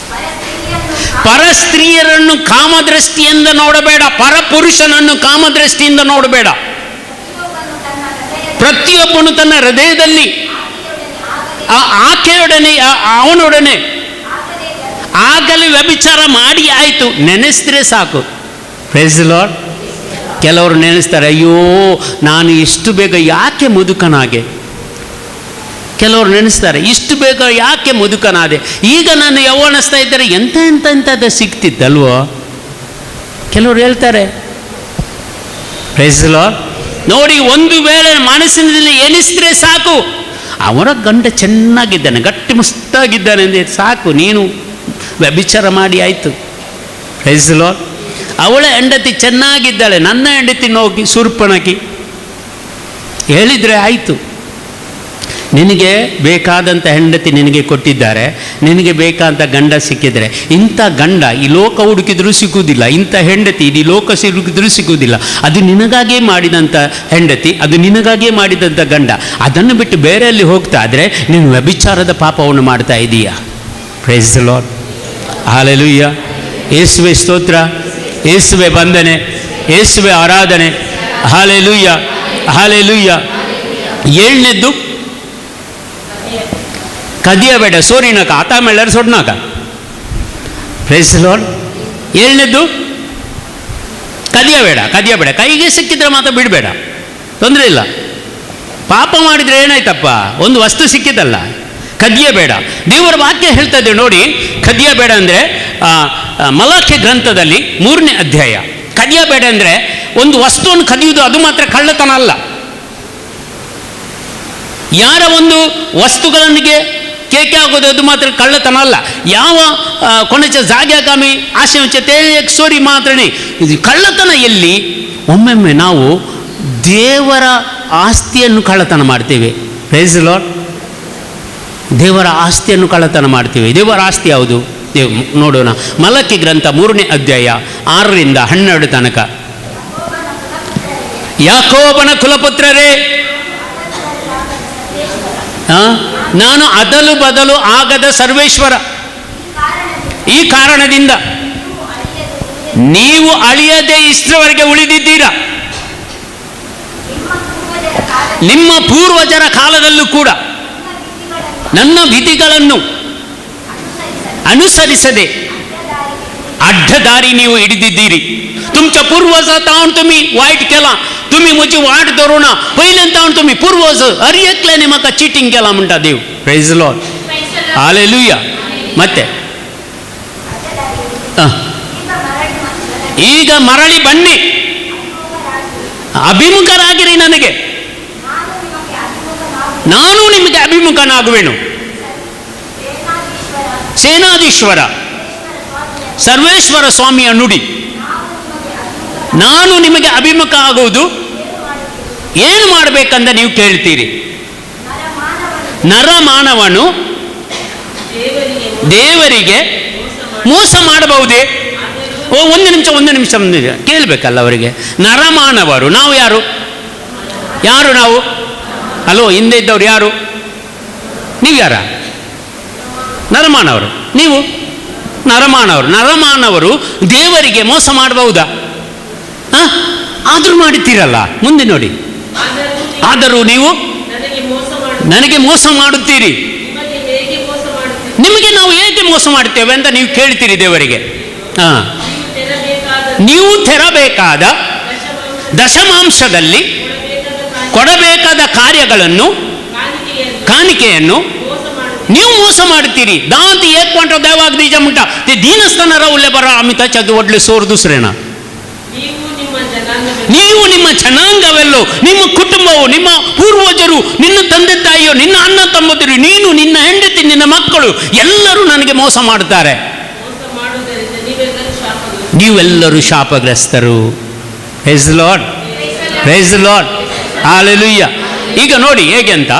ಪರಸ್ತ್ರೀಯರನ್ನು ಕಾಮದೃಷ್ಟಿಯಿಂದ ನೋಡಬೇಡ, ಪರಪುರುಷನನ್ನು ಕಾಮದೃಷ್ಟಿಯಿಂದ ನೋಡಬೇಡ. ಪ್ರತಿಯೊಬ್ಬನು ತನ್ನ ಹೃದಯದಲ್ಲಿ ಆಕೆಯೊಡನೆ ಅವನೊಡನೆ ಆಗಲೇ ವ್ಯಭಿಚಾರ ಮಾಡಿ ಆಯಿತು. ನೆನೆಸಿದ್ರೆ ಸಾಕು. Praise the lord. ಕೆಲವರು ನೆನೆಸ್ತಾರೆ, ಅಯ್ಯೋ ನಾನು ಇಷ್ಟು ಬೇಗ ಯಾಕೆ ಮುದುಕನಾಗೆ. ಕೆಲವರು ನೆನೆಸ್ತಾರೆ, ಇಷ್ಟು ಬೇಗ ಯಾಕೆ ಮುದುಕನಾದೆ, ಈಗ ನಾನು ಯೌವನಿಸ್ತಾ ಇದ್ದರೆ ಎಂಥದ್ದು ಸಿಗ್ತಿತ್ತಲ್ವೋ. ಕೆಲವರು ಹೇಳ್ತಾರೆ, ಪ್ರೈಸ್ ದಿ ಲಾರ್ಡ್. ನೋಡಿ, ಒಂದು ವೇಳೆ ಮನಸ್ಸಿನಲ್ಲಿ ಎನಿಸಿದ್ರೆ ಸಾಕು, ಅವರ ಗಂಡ ಚೆನ್ನಾಗಿದ್ದಾನೆ, ಗಟ್ಟಿ ಮುಸ್ತಾಗಿದ್ದಾನೆ ಅಂದರೆ ಸಾಕು, ನೀನು ವ್ಯಭಿಚಾರ ಮಾಡಿ ಆಯಿತು. Praise the lord. ಅವಳ ಹೆಂಡತಿ ಚೆನ್ನಾಗಿದ್ದಾಳೆ, ನನ್ನ ಹೆಂಡತಿ ನೋಗಿ ಶೂರ್ಪಣಖಿ ಹೇಳಿದರೆ ಆಯಿತು. ನಿನಗೆ ಬೇಕಾದಂಥ ಹೆಂಡತಿ ನಿನಗೆ ಕೊಟ್ಟಿದ್ದಾರೆ, ನಿನಗೆ ಬೇಕಾದಂಥ ಗಂಡ ಸಿಕ್ಕಿದರೆ, ಇಂಥ ಗಂಡ ಈ ಲೋಕ ಹುಡುಕಿದ್ರೂ ಸಿಗುವುದಿಲ್ಲ, ಇಂಥ ಹೆಂಡತಿ ಇಡೀ ಲೋಕ ಹುಡುಕಿದ್ರೂ ಸಿಗುವುದಿಲ್ಲ. ಅದು ನಿನಗಾಗೇ ಮಾಡಿದಂಥ ಹೆಂಡತಿ, ಅದು ನಿನಗಾಗೇ ಮಾಡಿದಂಥ ಗಂಡ. ಅದನ್ನು ಬಿಟ್ಟು ಬೇರೆಯಲ್ಲಿ ಹೋಗ್ತಾ ಆದರೆ ನೀನು ವ್ಯಭಿಚಾರದ ಪಾಪವನ್ನು ಮಾಡ್ತಾ ಇದೀಯಾ. Praise the lord. ಹಲ್ಲೆಲೂಯಾ. ಯೇಸುವೆ ಸ್ತೋತ್ರ, ಯೇಸುವೆ ವಂದನೆ, ಯೇಸುವೆ ಆರಾಧನೆ. Hallelujah, hallelujah. 7ನೇದ್ದು ಕದಿಯಬೇಡ, ಸೋರಿನಕ ಆತ ಮೇಳರ್ ಸೊಡ್ನಾಕ. Praise the Lord. 7ನೇದ್ದು ಕದಿಯಬೇಡ. ಕೈಗೆ ಸಿಕ್ಕಿದ್ರೆ ಮಾತ್ರ ಬಿಡಬೇಡ, ತೊಂದರೆ ಇಲ್ಲ. ಪಾಪ ಮಾಡಿದರೆ ಏನಾಯ್ತಪ್ಪ, ಒಂದು ವಸ್ತು ಸಿಕ್ಕಿದಲ್ಲ, ಕದಿಯಬೇಡ. ದೇವರ ವಾಕ್ಯ ಹೇಳ್ತದೆ ನೋಡಿ, ಕದಿಯಬೇಡ ಅಂದರೆ ಮಲಾಖಿ ಗ್ರಂಥದಲ್ಲಿ 3ನೇ ಅಧ್ಯಾಯ. ಕದಿಯಬೇಡ ಅಂದರೆ ಒಂದು ವಸ್ತುವನ್ನು ಕದಿಯುವುದು, ಅದು ಮಾತ್ರ ಕಳ್ಳತನ ಅಲ್ಲ. ಯಾರ ಒಂದು ವಸ್ತುಗಳೊಂದಿಗೆ ಕೇಕೆ ಆಗೋದು ಅದು ಮಾತ್ರ ಕಳ್ಳತನ ಅಲ್ಲ. ಯಾವ ಕೊನೆಚ ಜಾಗ್ಯಾಗಾಮಿ ಆಶೆ ಸೋರಿ ಮಾತ್ರನೇ ಇದು ಕಳ್ಳತನ. ಎಲ್ಲಿ ಒಮ್ಮೊಮ್ಮೆ ನಾವು ದೇವರ ಆಸ್ತಿಯನ್ನು ಕಳ್ಳತನ ಮಾಡ್ತೇವೆ. Praise the lord. ದೇವರ ಆಸ್ತಿಯನ್ನು ಕಳ್ಳತನ ಮಾಡ್ತೀವಿ. ದೇವರ ಆಸ್ತಿ ಯಾವುದು ನೋಡೋಣ. ಮಲಕಿ ಗ್ರಂಥ 3ನೇ ಅಧ್ಯಾಯ 6ರಿಂದ 12 ತನಕ. ಯಾಕೋಬನ ಕುಲಪುತ್ರರೇ, ನಾನು ಅದಲು ಬದಲು ಆಗದ ಸರ್ವೇಶ್ವರ. ಈ ಕಾರಣದಿಂದ ನೀವು ಅಳಿಯದೆ ಇಷ್ಟರವರೆಗೆ ಉಳಿದಿದ್ದೀರಾ. ನಿಮ್ಮ ಪೂರ್ವಜರ ಕಾಲದಲ್ಲೂ ಕೂಡ ನನ್ನ ವಿಧಿಗಳನ್ನು ಅನುಸರಿಸದೆ अड्डदारी ನೀವು ಹಿಡಿದಿದ್ದೀರಿ. तुमच्या पूर्वज तावन तुम्ही वाईट केला, तुम्ही मुझी वाट धरूना पहिल्यान तावन तुम्ही पूर्वज अरियकल्याने म्हाका चीटिंग केला म्हणटा देव. Praise the Lord. हालेलुया. ಮತ್ತೆ ಈಗ ಮರಳಿ ಬನ್ನಿ, ಅಭಿಮುಖರಾಗಿರಿ ನನಗೆ, ನಾನು ನಿಮಗೆ ಅಭಿಮುಖನಾಗುವೆನು. ಸೇನಾಧೀಶ್ವರ ಸರ್ವೇಶ್ವರ ಸ್ವಾಮಿಯ ನುಡಿ. ನಾನು ನಿಮಗೆ ಅಭಿಮುಖ ಆಗುವುದು ಏನು ಮಾಡಬೇಕಂತ ನೀವು ಕೇಳ್ತೀರಿ. ನರಮಾನವನು ದೇವರಿಗೆ ಮೋಸ ಮಾಡಬಹುದೇ? ಒಂದು ನಿಮಿಷ ಕೇಳಬೇಕಲ್ಲ ಅವರಿಗೆ. ನರಮಾನವರು ನಾವು ಯಾರು? ನಾವು ಅಲೋ, ಹಿಂದೆ ಇದ್ದವ್ರು ಯಾರು? ನೀವು ಯಾರ? ನರಮಾನವರು. ನೀವು ನರಮಾನವರು ದೇವರಿಗೆ ಮೋಸ ಮಾಡಬಹುದಾ? ಆದರೂ ಮಾಡುತ್ತೀರಲ್ಲ. ಮುಂದೆ ನೋಡಿ. ಆದರೂ ನೀವು ನನಗೆ ಮೋಸ ಮಾಡುತ್ತೀರಿ. ನಿಮಗೆ ನಾವು ಹೇಗೆ ಮೋಸ ಮಾಡ್ತೇವೆ ಅಂತ ನೀವು ಕೇಳ್ತೀರಿ ದೇವರಿಗೆ. ನೀವು ತೆರಬೇಕಾದ ದಶಮಾಂಶದಲ್ಲಿ ಕೊಡಬೇಕಾದ ಕಾರ್ಯಗಳನ್ನು, ಕಾಣಿಕೆಯನ್ನು ನೀವು ಮೋಸ ಮಾಡ್ತೀರಿ. ದಾಂತಿ ಏಕ್ ಪಾಯಿಂಟ್ ದೇವಾಗ ಬೀಜ ಮುಂಟ ते दीनस्थान राहुले बरा अमिता चग ಒಡ್ಲೆ ಸೋರ್ ದುಸ್ರೇನ. ನೀವು ನಿಮ್ಮ ಜನಾಂಗವೆಲ್ಲೋ, ನಿಮ್ಮ ಕುಟುಂಬವು, ನಿಮ್ಮ ಪೂರ್ವಜರು, ನಿನ್ನ ತಂದೆ ತಾಯಿಯೋ, ನಿನ್ನ ಅಣ್ಣ ತಮ್ಮದಿರು, ನೀನು, ನಿನ್ನ ಹೆಂಡತಿ, ನಿನ್ನ ಮಕ್ಕಳು ಎಲ್ಲರೂ ನನಗೆ ಮೋಸ ಮಾಡ್ತಾರೆ. ನೀವೆಲ್ಲರೂ ಶಾಪಗ್ರಸ್ತರು. Praise the Lord. Praise the lord. Hallelujah. ಈಗ ನೋಡಿ ಹೇಗೆ ಅಂತ.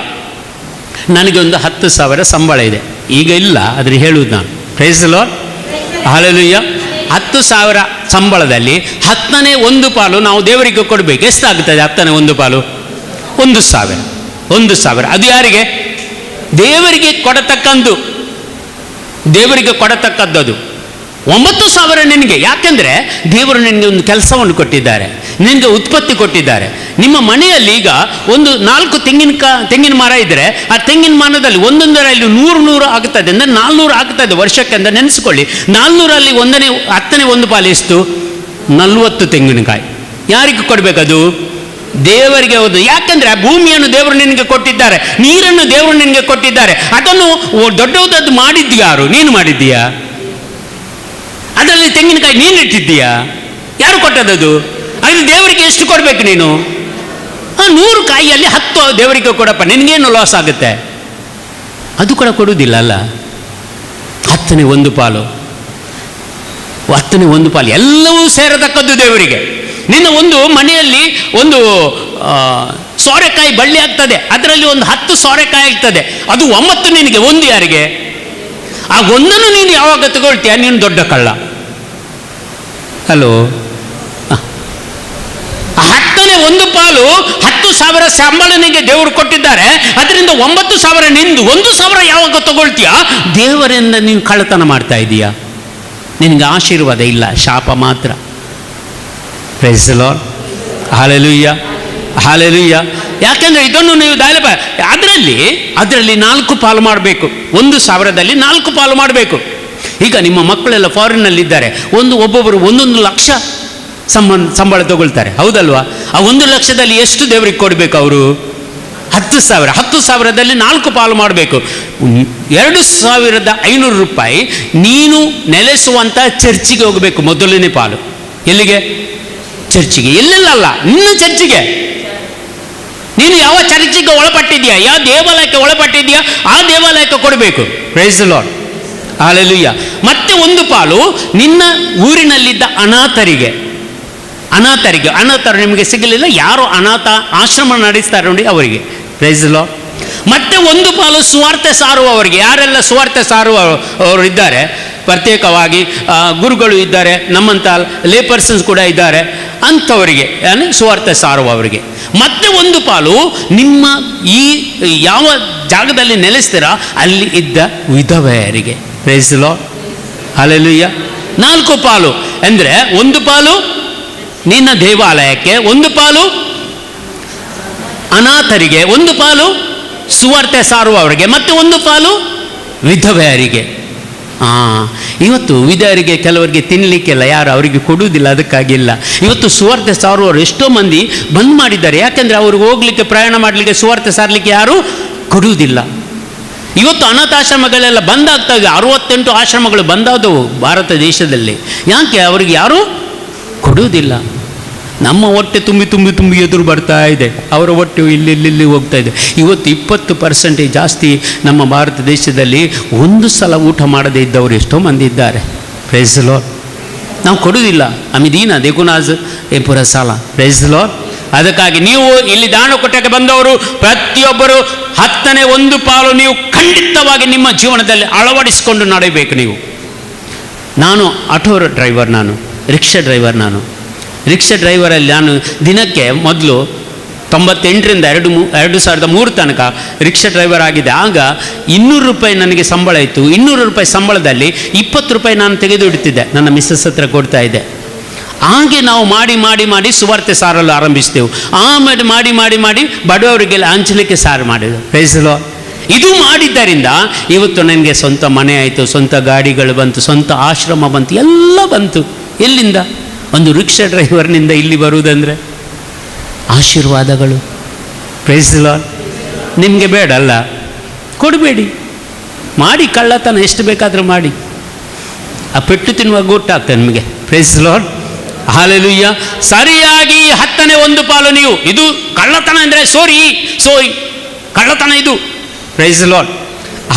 ನನಗೆ ಒಂದು 10,000 ಸಂಬಳ ಇದೆ. ಈಗ ಇಲ್ಲ, ಆದರೆ ಹೇಳುವುದು ನಾನು. Praise the lord. ಹಾಲೆಲೂಯಾ. 10,000 ಸಂಬಳದಲ್ಲಿ 10ನೇ 1 ಪಾಲು ನಾವು ದೇವರಿಗೆ ಕೊಡಬೇಕು. ಎಷ್ಟಾಗ್ತದೆ 10ನೇ 1 ಪಾಲು? 1,000. ಅದು ಯಾರಿಗೆ? ದೇವರಿಗೆ ಕೊಡತಕ್ಕದ್ದು. 9,000 ನಿನಗೆ. ಯಾಕೆಂದರೆ ದೇವರು ನಿನಗೆ ಒಂದು ಕೆಲಸವನ್ನು ಕೊಟ್ಟಿದ್ದಾರೆ, ನಿನಗೆ ಉತ್ಪತ್ತಿ ಕೊಟ್ಟಿದ್ದಾರೆ. ನಿಮ್ಮ ಮನೆಯಲ್ಲಿ ಈಗ ಒಂದು 4 ತೆಂಗಿನ ಮರ ಇದ್ದರೆ ಆ ತೆಂಗಿನ ಮರದಲ್ಲಿ ಒಂದೊಂದರಲ್ಲಿ 100 ಆಗುತ್ತದೆ ಅಂದರೆ 400 ಆಗ್ತದೆ ವರ್ಷಕ್ಕೆ ಅಂತ ನೆನೆಸ್ಕೊಳ್ಳಿ. 400ರಲ್ಲಿ 10ನೇ 1 ಪಾಲು ಎಷ್ಟು? 40 ತೆಂಗಿನಕಾಯಿ. ಯಾರಿಗೆ ಕೊಡಬೇಕದು? ದೇವರಿಗೆ. ಹೌದು. ಯಾಕೆಂದರೆ ಆ ಭೂಮಿಯನ್ನು ದೇವರು ನಿನಗೆ ಕೊಟ್ಟಿದ್ದಾರೆ, ನೀರನ್ನು ದೇವರು ನಿನಗೆ ಕೊಟ್ಟಿದ್ದಾರೆ. ಅದನ್ನು ದೊಡ್ಡದಾದ್ದು ಮಾಡಿದ್ದು ಯಾರು? ನೀನು ಮಾಡಿದ್ದೀಯಾ? ಅದರಲ್ಲಿ ತೆಂಗಿನಕಾಯಿ ನೀನು ಇಟ್ಟಿದ್ದೀಯಾ? ಯಾರು ಕೊಟ್ಟದ್ದು? ಹಾಗೆ ದೇವರಿಗೆ ಎಷ್ಟು ಕೊಡಬೇಕು ನೀನು? 100 ಕಾಯಿಯಲ್ಲಿ 10 ದೇವರಿಗೆ ಕೊಡಪ್ಪ, ನಿನಗೇನು ಲಾಸ್ ಆಗುತ್ತೆ? ಅದು ಕೂಡ ಕೊಡುವುದಿಲ್ಲ ಅಲ್ಲ. 10ನೇ 1 ಪಾಲು, 10ನೇ 1 ಪಾಲು ಎಲ್ಲವೂ ಸೇರತಕ್ಕದ್ದು ದೇವರಿಗೆ. ನಿನ್ನ ಒಂದು ಮನೆಯಲ್ಲಿ ಒಂದು ಸೋರೆಕಾಯಿ ಬಳ್ಳಿ ಆಗ್ತದೆ, ಅದರಲ್ಲಿ ಒಂದು 10 ಸೋರೆಕಾಯಿ ಆಗ್ತದೆ, ಅದು 9 ನಿನಗೆ, 1 ಯಾರಿಗೆ? ಆ 1 ನೀನು ಯಾವಾಗ ತಗೊಳ್ತೀಯ ನೀನು ದೊಡ್ಡ ಕಳ್ಳ. ಹಲೋ, 10ನೇ 1 ಪಾಲು 10,000 ಸಂಬಳ ನಿನಗೆ ದೇವರು ಕೊಟ್ಟಿದ್ದಾರೆ, ಅದರಿಂದ 9,000 ನಿಂದು, 1,000 ಯಾವಾಗ ತಗೊಳ್ತೀಯ? ದೇವರಿಂದ ನೀನು ಕಳ್ಳತನ ಮಾಡ್ತಾ ಇದೀಯಾ? ನಿನಗೆ ಆಶೀರ್ವಾದ ಇಲ್ಲ, ಶಾಪ ಮಾತ್ರ. Praise the lord, hallelujah, hallelujah. ಯಾಕೆಂದ್ರೆ ಇದನ್ನು ನೀವು ಅದರಲ್ಲಿ 4 ಪಾಲು ಮಾಡಬೇಕು. 1,000ದಲ್ಲಿ 4 ಪಾಲು ಮಾಡಬೇಕು. ಈಗ ನಿಮ್ಮ ಮಕ್ಕಳೆಲ್ಲ ಫಾರಿನ್ನಲ್ಲಿದ್ದಾರೆ, ಒಬ್ಬೊಬ್ಬರು 1 ಲಕ್ಷ ಸಂಬಳ ತಗೊಳ್ತಾರೆ, ಹೌದಲ್ವಾ? ಆ 1 ಲಕ್ಷದಲ್ಲಿ ಎಷ್ಟು ದೇವರಿಗೆ ಕೊಡಬೇಕು ಅವರು? 10,000. 10,000ದಲ್ಲಿ 4 ಪಾಲು ಮಾಡಬೇಕು. 2,500 ರೂಪಾಯಿ ನೀನು ನೆಲೆಸುವಂಥ ಚರ್ಚಿಗೆ ಹೋಗಬೇಕು, ಮೊದಲನೇ ಪಾಲು. ಎಲ್ಲಿಗೆ? ಚರ್ಚಿಗೆ. ಎಲ್ಲೆಲ್ಲ? ನಿನ್ನ ಚರ್ಚಿಗೆ. ನೀನು ಯಾವ ಚರ್ಚಿಗೆ ಒಳಪಟ್ಟಿದ್ಯಾ, ಯಾವ ದೇವಾಲಯಕ್ಕೆ ಒಳಪಟ್ಟಿದ್ಯಾ, ಆ ದೇವಾಲಯಕ್ಕೆ ಕೊಡಬೇಕು. Praise the lord, hallelujah. ಮತ್ತೆ 1 ಪಾಲು ನಿನ್ನ ಊರಿನಲ್ಲಿದ್ದ ಅನಾಥರು ನಿಮಗೆ ಸಿಗಲಿಲ್ಲ, ಯಾರು ಅನಾಥ ಆಶ್ರಮ ನಡೆಸ್ತಾರೆ ನೋಡಿ ಅವರಿಗೆ. Praise the lord. ಮತ್ತೆ 1 ಪಾಲು ಸುವಾರ್ತೆ ಸಾರುವವರಿಗೆ. ಯಾರೆಲ್ಲ ಸುವಾರ್ತೆ ಸಾರುವವರು ಇದ್ದಾರೆ, ಪ್ರತ್ಯೇಕವಾಗಿ ಗುರುಗಳು ಇದ್ದಾರೆ, ನಮ್ಮಂಥ ಲೇ ಪರ್ಸನ್ಸ್ ಕೂಡ ಇದ್ದಾರೆ, ಅಂಥವರಿಗೆ ಸುವಾರ್ತೆ ಸಾರುವವರಿಗೆ. ಮತ್ತೆ 1 ಪಾಲು ನಿಮ್ಮ ಈ ಯಾವ ಜಾಗದಲ್ಲಿ ನೆಲೆಸ್ತೀರಾ ಅಲ್ಲಿ ಇದ್ದ ವಿಧವೆಯರಿಗೆ. Price the lord, hallelujah. 4 ಪಾಲು ಅಂದರೆ 1 ಪಾಲು ನಿನ್ನ ದೇವಾಲಯಕ್ಕೆ, 1 ಪಾಲು ಅನಾಥರಿಗೆ, 1 ಪಾಲು ಸುವಾರ್ತೆ ಸಾರುವವರಿಗೆ, ಮತ್ತೆ 1 ಪಾಲು ವಿಧವೆಯರಿಗೆ. ಇವತ್ತು ವಿಧವೆಯರಿಗೆ ಕೆಲವರಿಗೆ ತಿನ್ನಲಿಕ್ಕೆಲ್ಲ ಯಾರು ಅವರಿಗೆ ಕೊಡುವುದಿಲ್ಲ, ಅದಕ್ಕಾಗಿಲ್ಲ. ಇವತ್ತು ಸುವಾರ್ತೆ ಸಾರುವವರು ಎಷ್ಟೋ ಮಂದಿ ಬಂದ್ ಮಾಡಿದ್ದಾರೆ, ಯಾಕೆಂದರೆ ಅವ್ರಿಗೆ ಹೋಗ್ಲಿಕ್ಕೆ ಪ್ರಯಾಣ ಮಾಡಲಿಕ್ಕೆ ಸುವಾರ್ತೆ ಸಾರಲಿಕ್ಕೆ ಯಾರು ಕೊಡುವುದಿಲ್ಲ. ಇವತ್ತು ಅನಾಥಾಶ್ರಮಗಳೆಲ್ಲ ಬಂದಾಗ್ತಾ ಇದೆ. 68 ಆಶ್ರಮಗಳು ಬಂದಾದವು ಭಾರತ ದೇಶದಲ್ಲಿ. ಯಾಕೆ? ಅವರಿಗೆ ಯಾರು ಕೊಡುವುದಿಲ್ಲ. ನಮ್ಮ ಹೊಟ್ಟೆ ತುಂಬಿ ಎದುರು ಬರ್ತಾ ಇದೆ, ಅವರ ಹೊಟ್ಟೆ ಇಲ್ಲಿ ಹೋಗ್ತಾ ಇದೆ. ಇವತ್ತು 20% ಜಾಸ್ತಿ ನಮ್ಮ ಭಾರತ ದೇಶದಲ್ಲಿ 1 ಸಲ ಊಟ ಮಾಡದೇ ಇದ್ದವರು ಎಷ್ಟೋ ಮಂದಿ ಇದ್ದಾರೆ. Praise the lord. ನಾವು ಕೊಡುವುದಿಲ್ಲ, ಅಮಿದೀನ ದೇಗುನಾಜ್ ಪುರ ಸಾಲ. Praise the lord. ಅದಕ್ಕಾಗಿ ನೀವು ಇಲ್ಲಿ ದಾನಕೊಟ್ಟಕ್ಕೆ ಬಂದವರು ಪ್ರತಿಯೊಬ್ಬರು 10ನೇ 1 ಪಾಲು ನೀವು ಖಂಡಿತವಾಗಿ ನಿಮ್ಮ ಜೀವನದಲ್ಲಿ ಅಳವಡಿಸಿಕೊಂಡು ನಡೆಯಬೇಕು. ನೀವು, ನಾನು ಆಟೋ ಡ್ರೈವರ್, ನಾನು ರಿಕ್ಷಾ ಡ್ರೈವರ್. ರಿಕ್ಷಾ ಡ್ರೈವರಲ್ಲಿ ನಾನು ದಿನಕ್ಕೆ ಮೊದಲು 98ರಿಂದ 2003 ತನಕ ರಿಕ್ಷಾ ಡ್ರೈವರ್ ಆಗಿದೆ. ಆಗ 200 ರೂಪಾಯಿ ನನಗೆ ಸಂಬಳ ಇತ್ತು. 200 ರೂಪಾಯಿ ಸಂಬಳದಲ್ಲಿ 20 ರೂಪಾಯಿ ನಾನು ತೆಗೆದು ಇಡ್ತಿದ್ದೆ, ನನ್ನ ಮಿಸ್ಸಸ್ ಹತ್ರ ಕೊಡ್ತಾ ಇದ್ದೆ. ಹಾಗೆ ನಾವು ಮಾಡಿ ಸುವಾರ್ತೆ ಸಾರಲು ಆರಂಭಿಸ್ತೇವೆ. ಆಮೇಲೆ ಮಾಡಿ ಬಡವರಿಗೆಲ್ಲ ಹಂಚಲಿಕ್ಕೆ ಸಾರು ಮಾಡಿದ್ರು. Praise the lord. ಇದು ಮಾಡಿದ್ದರಿಂದ ಇವತ್ತು ನನಗೆ ಸ್ವಂತ ಮನೆ ಆಯಿತು, ಸ್ವಂತ ಗಾಡಿಗಳು ಬಂತು, ಸ್ವಂತ ಆಶ್ರಮ ಬಂತು, ಎಲ್ಲ ಬಂತು. ಎಲ್ಲಿಂದ? ಒಂದು ರಿಕ್ಷಾ ಡ್ರೈವರ್ನಿಂದ ಇಲ್ಲಿ ಬರುವುದಂದರೆ ಆಶೀರ್ವಾದಗಳು. Praise the Lord. ನಿಮಗೆ ಬೇಡ ಅಲ್ಲ, ಕೊಡಬೇಡಿ, ಮಾಡಿ ಕಳ್ಳತನ ಎಷ್ಟು ಬೇಕಾದರೂ ಮಾಡಿ, ಆ ಪೆಟ್ಟು ತಿನ್ನುವಾಗ ಗೊತ್ತಾಗ್ತದೆ ನಿಮಗೆ. Praise the lord, hallelujah. ಸರಿಯಾಗಿ 10ನೇ 1 ಪಾಲು ನೀವು, ಇದು ಕಳ್ಳತನ ಅಂದರೆ ಸೋರಿ ಕಳ್ಳತನ ಇದು. Praise the lord,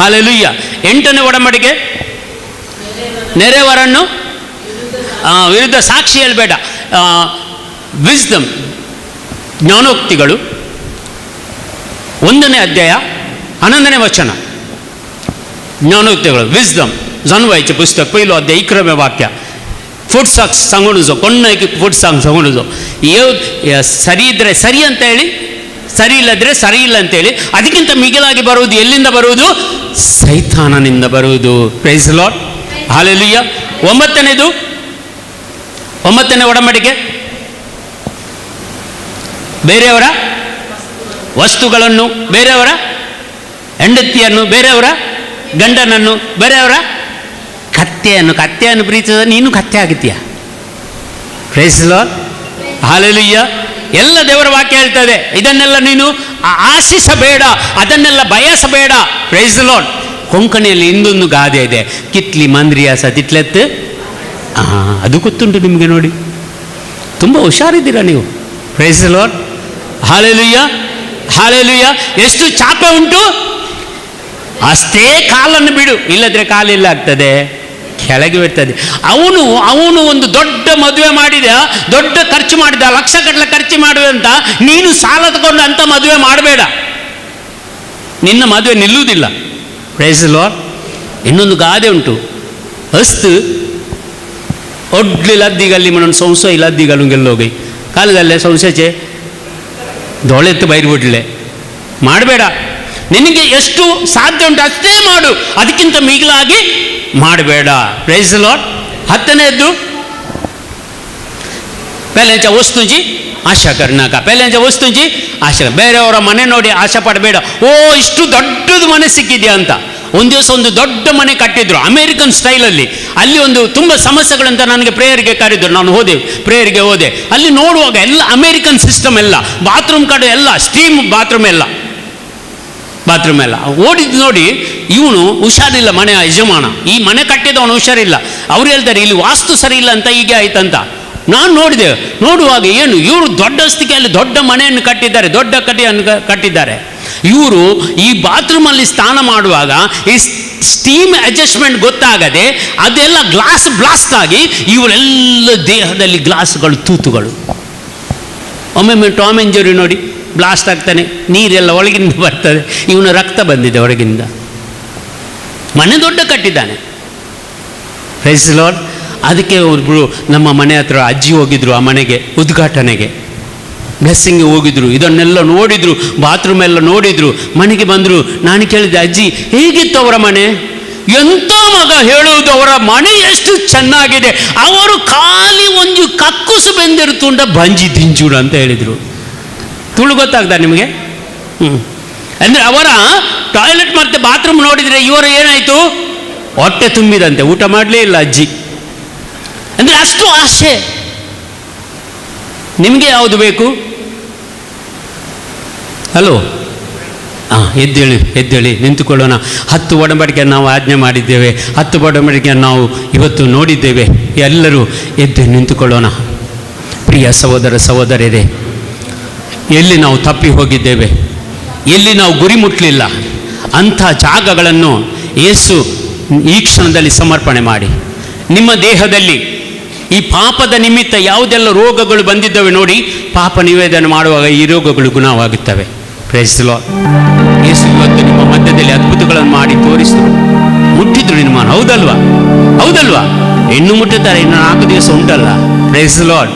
hallelujah. 8ನೇ ಒಡಂಬಡಿಕೆ, ನೆರೆಯವರನ್ನು ವಿರುದ್ಧ ಸಾಕ್ಷಿ ಹೇಳಬೇಡ. ವಿಸ್ಡಮ್, ಜ್ಞಾನೋಕ್ತಿಗಳು 1ನೇ ಅಧ್ಯಾಯ 11ನೇ ವಚನ. ಜ್ಞಾನೋಕ್ತಿಗಳು, ವಿಸ್ಡಮ್ ಜನ್ವಾಯ್चे पुस्तक 1 अध्याय 11वे वाक्य. ಫುಡ್ ಸಾಂಗ್ಸ್ ಸಂಗೊಳಿಸೋ, ಕೊನೆಗೆ ಫುಡ್ ಸಾಂಗ್ ಸಂಗೊಳಿಸೋ. ಸರಿ ಇದ್ದರೆ ಸರಿ ಅಂತ ಹೇಳಿ, ಸರಿ ಇಲ್ಲದ್ರೆ ಸರಿ ಇಲ್ಲ ಅಂತೇಳಿ. ಅದಕ್ಕಿಂತ ಮಿಗಿಲಾಗಿ ಬರುವುದು ಎಲ್ಲಿಂದ ಬರುವುದು? ಸೈತಾನನಿಂದ ಬರುವುದು. Praise the lord, hallelujah. 9ನೇ ಒಡಂಬಡಿಕೆ, ಬೇರೆಯವರ ವಸ್ತುಗಳನ್ನು, ಬೇರೆಯವರ ಹೆಂಡತಿಯನ್ನು, ಬೇರೆಯವರ ಗಂಡನನ್ನು, ಬೇರೆಯವರ ಕತ್ತೆಯನ್ನು ಪ್ರೀತಿಸಿದ ನೀನು ಕತ್ತೆ ಆಗುತ್ತೀಯ. Praise the lord, hallelujah. ಎಲ್ಲ ದೇವರ ವಾಕ್ಯ ಹೇಳ್ತದೆ, ಇದನ್ನೆಲ್ಲ ನೀನು ಆಶಿಸಬೇಡ, ಅದನ್ನೆಲ್ಲ ಬಯಸಬೇಡ. Praise the Lord. ಕೊಂಕಣಿಯಲ್ಲಿ ಇನ್ನೊಂದು ಗಾದೆ ಇದೆ, ಕಿತ್ಲಿ ಮಂದ್ರಿಯಾಸ ತಿಟ್ಲೆತ್. ಅದು ಗೊತ್ತುಂಟು ನಿಮಗೆ ನೋಡಿ. ತುಂಬ ಹುಷಾರಿದ್ದೀರಾ ನೀವು. Praise the lord. Hallelujah, hallelujah. ಎಷ್ಟು ಚಾಪೆ ಉಂಟು ಅಷ್ಟೇ ಕಾಲನ್ನು ಬಿಡು, ಇಲ್ಲದ್ರೆ ಕಾಲಿಲ್ಲ ಆಗ್ತದೆ, ಕೆಳಗೆ ಬಿಡ್ತದೆ. ಅವನು ಒಂದು ದೊಡ್ಡ ಮದುವೆ ಮಾಡಿದ, ದೊಡ್ಡ ಖರ್ಚು ಮಾಡಿದ, ಲಕ್ಷ ಗಟ್ಟಲೆ ಖರ್ಚು ಮಾಡುವೆ ಅಂತ ನೀನು ಸಾಲ ತಗೊಂಡು ಅಂತ ಮದುವೆ ಮಾಡಬೇಡ, ನಿನ್ನ ಮದುವೆ ನಿಲ್ಲುವುದಿಲ್ಲ. Praise the lord. ಇನ್ನೊಂದು ಗಾದೆ ಉಂಟು, ಅಸ್ತು ಒಡ್ಲಿಲ್ಲದ್ದಿಗಲ್ಲಿ ಮನ ಸಂಸ ಇಲ್ಲದ್ದಿಗಲು ಗೆಲ್ಲೋಗಿ ಕಾಲದಲ್ಲೇ ಸಂಸೆಚೆ ದೊಳೆತ್ತು ಬೈರ್ಬಿಡ್ಲೆ. ಮಾಡಬೇಡ, ನಿನಗೆ ಎಷ್ಟು ಸಾಧ್ಯ ಉಂಟು ಅಷ್ಟೇ ಮಾಡು, ಅದಕ್ಕಿಂತ ಮಿಗಿಲಾಗಿ ಮಾಡಬೇಡ. Praise the Lord. 10ನೇದ್ದು ಪೆಲೆಂಚ ವಸ್ತುಂಜಿ ಆಶಾ ಕರ್ನಾಕ, ಪೆಲೆಂಚ ವಸ್ತುಂಜಿ ಆಶಾ, ಬೇರೆಯವರ ಮನೆ ನೋಡಿ ಆಶೆ ಪಡಬೇಡ. ಓ ಇಷ್ಟು ದೊಡ್ಡದು ಮನೆ ಸಿಕ್ಕಿದ್ಯಾ ಅಂತ. ಒಂದು ದಿವಸ ಒಂದು ದೊಡ್ಡ ಮನೆ ಕಟ್ಟಿದ್ರು ಅಮೇರಿಕನ್ ಸ್ಟೈಲಲ್ಲಿ. ಅಲ್ಲಿ ಒಂದು ತುಂಬ ಸಮಸ್ಯೆಗಳಂತ ನನಗೆ ಪ್ರೇಯರ್ಗೆ ಕರೆದ್ರು, ನಾನು ಪ್ರೇಯರ್ಗೆ ಹೋದೆ. ಅಲ್ಲಿ ನೋಡುವಾಗ ಎಲ್ಲ ಅಮೇರಿಕನ್ ಸಿಸ್ಟಮ್, ಎಲ್ಲ ಬಾತ್ರೂಮ್ ಕಡೆ ಎಲ್ಲ ಸ್ಟೀಮ್ ಬಾತ್ರೂಮ್ ಎಲ್ಲ ಓಡಿದ್ದು ನೋಡಿ ಇವನು ಹುಷಾರಿಲ್ಲ, ಮನೆಯ ಯಜಮಾನ, ಈ ಮನೆ ಕಟ್ಟಿದವನು ಹುಷಾರಿಲ್ಲ. ಅವ್ರು ಹೇಳ್ತಾರೆ ಇಲ್ಲಿ ವಾಸ್ತು ಸರಿ ಇಲ್ಲ ಅಂತ, ಹೀಗೆ ಆಯ್ತಂತ. ನಾನು ನೋಡುವಾಗ ಏನು ಇವರು ದೊಡ್ಡ ಅಸ್ತಿಕೆಯಲ್ಲಿ ದೊಡ್ಡ ಮನೆಯನ್ನು ಕಟ್ಟಿದ್ದಾರೆ, ದೊಡ್ಡ ಕಟ್ಟಿಯನ್ನು ಕಟ್ಟಿದ್ದಾರೆ. ಇವರು ಈ ಬಾತ್ರೂಮಲ್ಲಿ ಸ್ನಾನ ಮಾಡುವಾಗ ಈ ಸ್ಟೀಮ್ ಅಡ್ಜಸ್ಟ್ಮೆಂಟ್ ಗೊತ್ತಾಗದೆ ಅದೆಲ್ಲ ಗ್ಲಾಸ್ ಬ್ಲಾಸ್ಟ್ ಆಗಿ ಇವರೆಲ್ಲ ದೇಹದಲ್ಲಿ ಗ್ಲಾಸ್ಗಳು ತೂತುಗಳು. ಒಮ್ಮೊಮ್ಮೆ ಟಾಮ್ ಆ್ಯಂಡ್ ಜೆರ್ರಿ ನೋಡಿ ಬ್ಲಾಸ್ಟ್ ಆಗ್ತಾನೆ, ನೀರೆಲ್ಲ ಒಳಗಿಂದ ಬರ್ತದೆ, ಇವನ ರಕ್ತ ಬಂದಿದೆ ಹೊರಗಿಂದ. ಮನೆ ದೊಡ್ಡ ಕಟ್ಟಿದ್ದಾನೆ. Price the lord. ಅದಕ್ಕೆ ಒಬ್ಬರು ನಮ್ಮ ಮನೆ ಹತ್ರ ಅಜ್ಜಿ ಹೋಗಿದ್ರು ಆ ಮನೆಗೆ ಉದ್ಘಾಟನೆಗೆ, ಬ್ಲೆಸ್ಸಿಂಗ್ಗೆ ಹೋಗಿದ್ರು. ಇದನ್ನೆಲ್ಲ ನೋಡಿದ್ರು, ಬಾತ್ರೂಮ್ ಎಲ್ಲ ನೋಡಿದ್ರು. ಮನೆಗೆ ಬಂದರು. ನಾನು ಕೇಳಿದೆ, ಅಜ್ಜಿ ಹೇಗಿತ್ತು ಅವರ ಮನೆ? ಎಂಥ ಮಗ ಹೇಳುವುದು, ಅವರ ಮನೆ ಎಷ್ಟು ಚೆನ್ನಾಗಿದೆ, ಅವರು ಖಾಲಿ ಒಂದು ಕಕ್ಕುಸು ಬೆಂದಿರುತ್ತುಂಡ ಬಂಜಿ ದಿಂಜುಡು ಅಂತ ಹೇಳಿದರು. ತುಳು ಗೊತ್ತಾಗ್ತಾ ನಿಮಗೆ? ಅಂದರೆ ಅವರ ಟಾಯ್ಲೆಟ್ ಮತ್ತು ಬಾತ್ರೂಮ್ ನೋಡಿದರೆ ಇವರ ಏನಾಯಿತು, ಹೊಟ್ಟೆ ತುಂಬಿದಂತೆ, ಊಟ ಮಾಡಲೇ ಇಲ್ಲ ಅಜ್ಜಿ. ಅಂದರೆ ಅಷ್ಟು ಆಸೆ. ನಿಮಗೆ ಯಾವುದು ಬೇಕು? ಹಲೋ, ಎದ್ದೇಳಿ ನಿಂತುಕೊಳ್ಳೋಣ. 10 ಒಡಂಬಡಿಕೆ ನಾವು ಆಜ್ಞೆ ಮಾಡಿದ್ದೇವೆ, 10 ಒಡಂಬಡಿಕೆ ನಾವು ಇವತ್ತು ನೋಡಿದ್ದೇವೆ. ಎಲ್ಲರೂ ಎದ್ದು ನಿಂತುಕೊಳ್ಳೋಣ. ಪ್ರಿಯ ಸಹೋದರ ಸಹೋದರರೇ, ಎಲ್ಲಿ ನಾವು ತಪ್ಪಿ ಹೋಗಿದ್ದೇವೆ, ಎಲ್ಲಿ ನಾವು ಗುರಿ ಮುಟ್ಟಲಿಲ್ಲ, ಅಂಥ ಜಾಗಗಳನ್ನು ಯೇಸು ಈ ಕ್ಷಣದಲ್ಲಿ ಸಮರ್ಪಣೆ ಮಾಡಿ. ನಿಮ್ಮ ದೇಹದಲ್ಲಿ ಈ ಪಾಪದ ನಿಮಿತ್ತ ಯಾವುದೆಲ್ಲ ರೋಗಗಳು ಬಂದಿದ್ದಾವೆ ನೋಡಿ, ಪಾಪ ನಿವೇದನೆ ಮಾಡುವಾಗ ಈ ರೋಗಗಳು ಗುಣವಾಗುತ್ತವೆ. Praise the Lord. ಯೇಸು ಇವತ್ತು ನಿಮ್ಮ ಮಧ್ಯದಲ್ಲಿ ಅದ್ಭುತಗಳನ್ನು ಮಾಡಿ ತೋರಿಸಿದ್ರು, ಮುಟ್ಟಿದ್ರು ನಿಮ್ಮನ್ನು. ಹೌದಲ್ವಾ? ಇನ್ನು ಮುಟ್ಟುತ್ತಾರೆ, ಇನ್ನು 4 ದಿವಸ ಉಂಟಲ್ಲ. Praise the lord.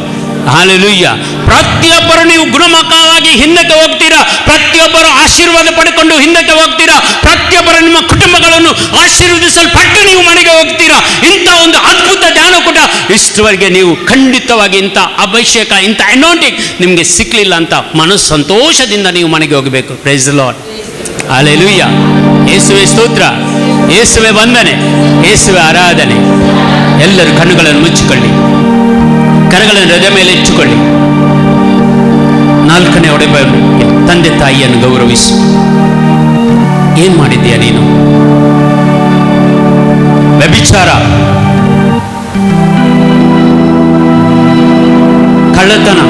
ಹಾಲೆಲೂಯ್ಯ. ಪ್ರತಿಯೊಬ್ಬರು ನೀವು ಗುಣಮುಖವಾಗಿ ಹಿಂದಕ್ಕೆ ಹೋಗ್ತೀರಾ, ಪ್ರತಿಯೊಬ್ಬರು ಆಶೀರ್ವಾದ ಪಡ್ಕೊಂಡು ಹಿಂದಕ್ಕೆ ಹೋಗ್ತೀರಾ, ಪ್ರತಿಯೊಬ್ಬರು ನಿಮ್ಮ ಕುಟುಂಬಗಳನ್ನು ಆಶೀರ್ವದಿಸಲ್ಪಟ್ಟು ನೀವು ಮನೆಗೆ ಹೋಗ್ತೀರಾ. ಇಂಥ ಒಂದು ಅದ್ಭುತ ಜ್ಞಾನಕೂಟ ಇಷ್ಟವರೆಗೆ ನೀವು ಖಂಡಿತವಾಗಿ ಇಂಥ ಅಭಿಷೇಕ, ಇಂಥ ಅನಾಯಿಂಟಿಂಗ್ ನಿಮಗೆ ಸಿಕ್ಕಲಿಲ್ಲ ಅಂತ ಮನಸ್ಸು ಸಂತೋಷದಿಂದ ನೀವು ಮನೆಗೆ ಹೋಗಬೇಕು. Praise the lord. ಹಾಲೆಲೂಯ್ಯ. ಯೇಸುವೆ ಸ್ತೋತ್ರ, ಯೇಸುವೆ ವಂದನೆ, ಯೇಸುವೆ ಆರಾಧನೆ. ಎಲ್ಲರೂ ಕಣ್ಣುಗಳನ್ನು ಮುಚ್ಚಿಕೊಳ್ಳಿ, ಕರಗಳನ್ನು ಹೃದಯ ಮೇಲೆ ಇಟ್ಟುಕೊಳ್ಳಿ. 4ನೇ ಒಡಂಬಡಿಕೆ, ತಂದೆ ತಾಯಿಯನ್ನು ಗೌರವಿಸು. ಏನ್ ಮಾಡಿದ್ದೀಯ ನೀನು? ವ್ಯಭಿಚಾರ, ಕಳ್ಳತನ,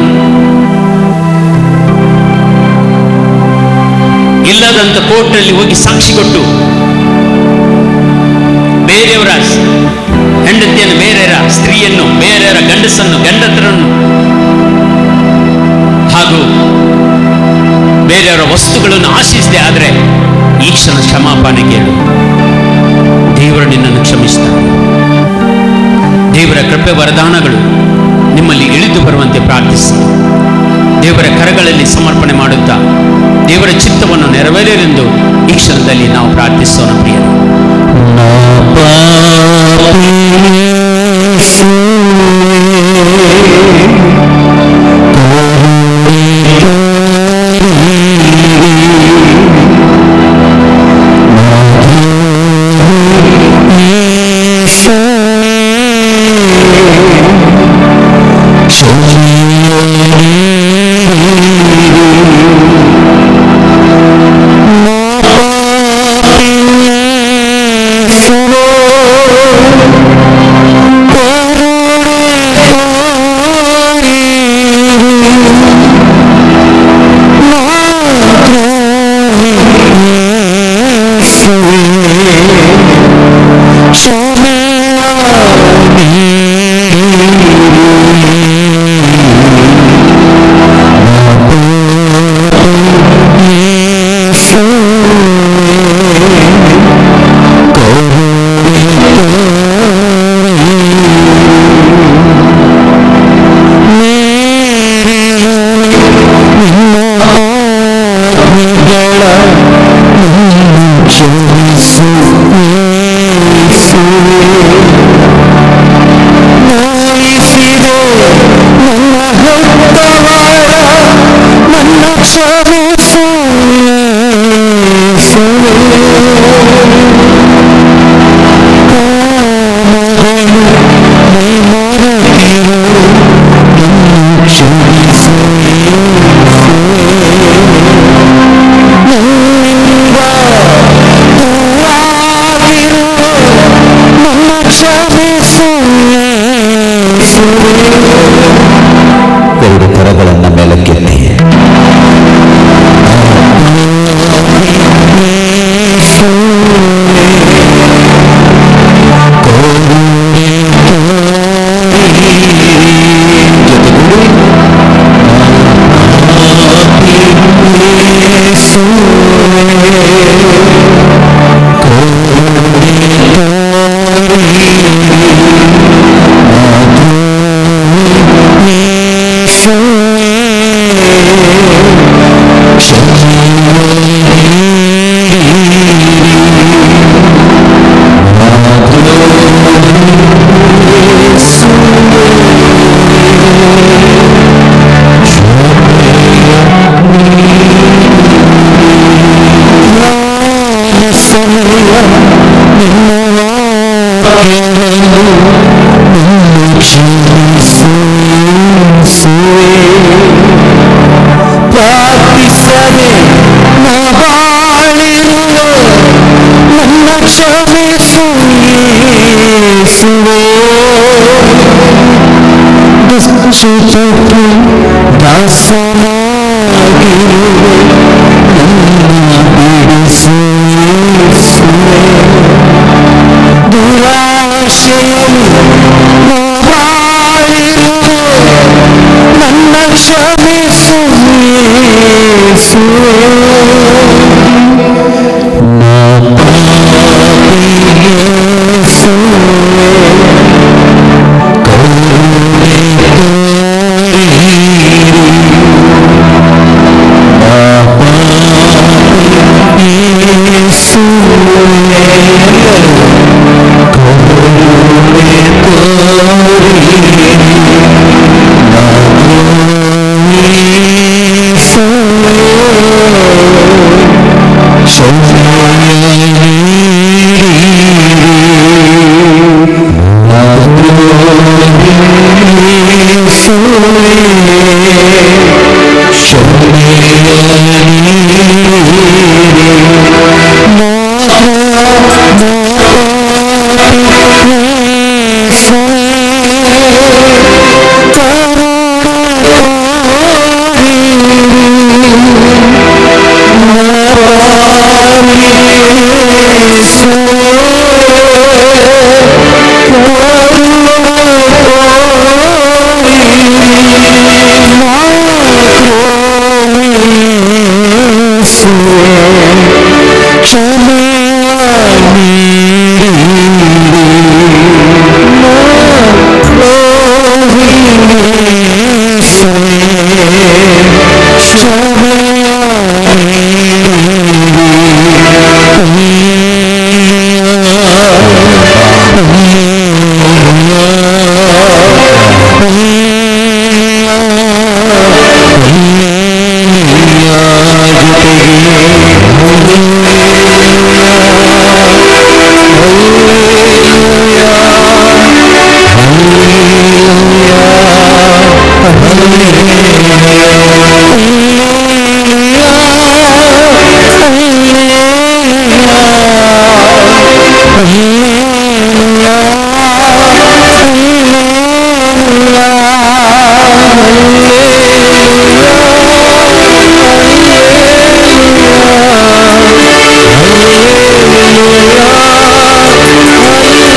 ಇಲ್ಲದಂತ ಕೋರ್ಟ್ನಲ್ಲಿ ಹೋಗಿ ಸಾಕ್ಷಿ ಕೊಟ್ಟು ಬೇರೆಯವರ ಹೆಂಡತಿಯನ್ನು, ಬೇರೆಯವರ ಸ್ತ್ರೀಯನ್ನು, ಬೇರೆಯವರ ಗಂಡಸನ್ನು, ಗಂಡತರನ್ನು ಹಾಗೂ ಬೇರೆಯವರ ವಸ್ತುಗಳನ್ನು ಆಶಿಸಿದೆ. ಆದರೆ ಈ ಕ್ಷಣ ಕ್ಷಮಾಪಣೆ ಕೇಳು. ದೇವರು ನಿನ್ನನ್ನು ಕ್ಷಮಿಸ್ತಾನೆ. ದೇವರ ಕೃಪೆ ವರದಾನಗಳು ನಿಮ್ಮಲ್ಲಿ ಇಳಿದು ಬರುವಂತೆ ಪ್ರಾರ್ಥಿಸಿ ದೇವರ ಕರಗಳಲ್ಲಿ ಸಮರ್ಪಣೆ ಮಾಡುತ್ತಾ ದೇವರ ಚಿತ್ತವನ್ನು ನೆರವೇರೆಂದು ಈ ಕ್ಷಣದಲ್ಲಿ ನಾವು ಪ್ರಾರ್ಥಿಸೋಣ. ಪ್ರಿಯರೇ, ಎರಡು ಕರಗಳನ್ನು ಮೇಲಕ್ಕೆತ್ತಿ ಪ್ರಾರ್ಥಿಸದೆ ಬಾಳಿರುವ ನನ್ನ ಕ್ಷಮಿಸು ಯೇಸುವೇ. ದುಶ್ಚಟಕ್ಕೆ ದಾಸನಾಗಿರುವ ನನ್ನ ಬಿಡಿಸು ಯೇಸುವೇ. ದುರಾಶೆಯಲ್ಲಿ ಬಾಳಿರುವ ನನ್ನ ಕ್ಷಮಿಸು ಯೇಸುವೇ. ನಾ ಪಾಪಿ ಯೇಸುವೇ, ಕರುಣೆ ತೋರಿರಿ. ನಾ ಪಾಪಿ ಯೇಸುವೇ, ಕರುಣೆ ತೋರಿರಿ. Hallelujah.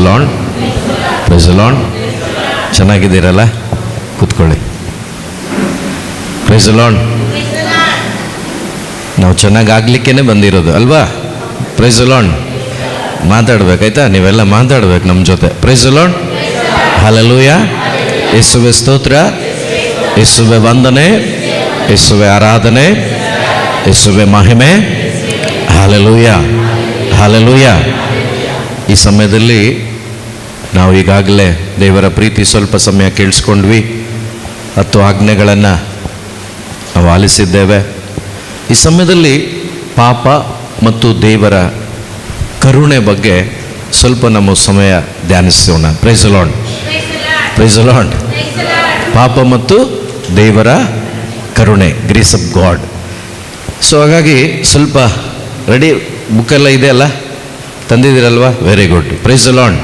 Lord, praise the Lord. ಚೆನ್ನಾಗಿದ್ದೀರಲ್ಲ? ಕೂತ್ಕೊಳ್ಳಿ. Praise the Lord. ನಾವು ಚೆನ್ನಾಗಾಗ್ಲಿಕ್ಕೇನೆ ಬಂದಿರೋದು ಅಲ್ವಾ? Praise the Lord. ಮಾತಾಡ್ಬೇಕಾಯ್ತಾ? ನೀವೆಲ್ಲ ಮಾತಾಡ್ಬೇಕು ನಮ್ಮ ಜೊತೆ. Praise the Lord. ಹಲ್ಲೆಲೂಯಾ. ಯೇಸುವೆ ಸ್ತೋತ್ರ, ಯೇಸುವೆ ವಂದನೆ, ಯೇಸುವೆ ಆರಾಧನೆ, ಯೇಸುವೆ ಮಹಿಮೆ. Hallelujah, hallelujah. ಈ ಸಮಯದಲ್ಲಿ ನಾವು ಈಗಾಗಲೇ ದೇವರ ಪ್ರೀತಿ ಸ್ವಲ್ಪ ಸಮಯ ಕೇಳಿಸ್ಕೊಂಡ್ವಿ. 10 ಆಜ್ಞೆಗಳನ್ನು ನಾವು ಆಲಿಸಿದ್ದೇವೆ. ಈ ಸಮಯದಲ್ಲಿ ಪಾಪ ಮತ್ತು ದೇವರ ಕರುಣೆ ಬಗ್ಗೆ ಸ್ವಲ್ಪ ನಮ್ಮ ಸಮಯ ಧ್ಯಾನಿಸೋಣ. Praise the Lord, praise the Lord. ಪಾಪ ಮತ್ತು ದೇವರ ಕರುಣೆ, ಗ್ರೇಸ್ ಆಫ್ ಗಾಡ್. ಸೊ ಹಾಗಾಗಿ ಸ್ವಲ್ಪ ರೆಡಿ ಬುಕ್ಕೆಲ್ಲ ಇದೆ ಅಲ್ಲ, ತಂದಿದ್ದೀರಲ್ವಾ? Very good. Praise the Lord.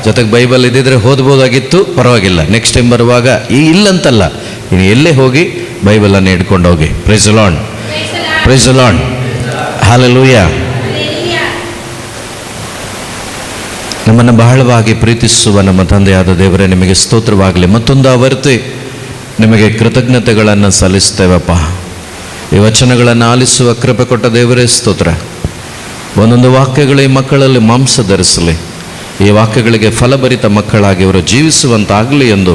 ಜೊತೆಗೆ ಬೈಬಲ್ ಇದ್ದಿದ್ರೆ ಓದ್ಬೋದಾಗಿತ್ತು, ಪರವಾಗಿಲ್ಲ. ನೆಕ್ಸ್ಟ್ ಟೈಮ್ ಬರುವಾಗ ಇಲ್ಲಂತಲ್ಲ, ಇನ್ನು ಎಲ್ಲೇ ಹೋಗಿ ಬೈಬಲನ್ನು ಹಿಡ್ಕೊಂಡು ಹೋಗಿ. Price the Lord, praise the Lord. Hallelujah. ನಮ್ಮನ್ನು ಬಹಳವಾಗಿ ಪ್ರೀತಿಸುವ ನಮ್ಮ ತಂದೆಯಾದ ದೇವರೇ, ನಿಮಗೆ ಸ್ತೋತ್ರವಾಗಲಿ. ಮತ್ತೊಂದು ಆವರ್ತಿ ನಿಮಗೆ ಕೃತಜ್ಞತೆಗಳನ್ನು ಸಲ್ಲಿಸ್ತೇವಪ್ಪ. ಈ ವಚನಗಳನ್ನು ಆಲಿಸುವ ಕೃಪೆ ಕೊಟ್ಟ ದೇವರೇ ಸ್ತೋತ್ರ. ಒಂದೊಂದು ವಾಕ್ಯಗಳು ಈ ಮಕ್ಕಳಲ್ಲಿ ಮಾಂಸ ಧರಿಸಲಿ. ಈ ವಾಕ್ಯಗಳಿಗೆ ಫಲಭರಿತ ಮಕ್ಕಳಾಗಿ ಇವರು ಜೀವಿಸುವಂತಾಗಲಿ ಎಂದು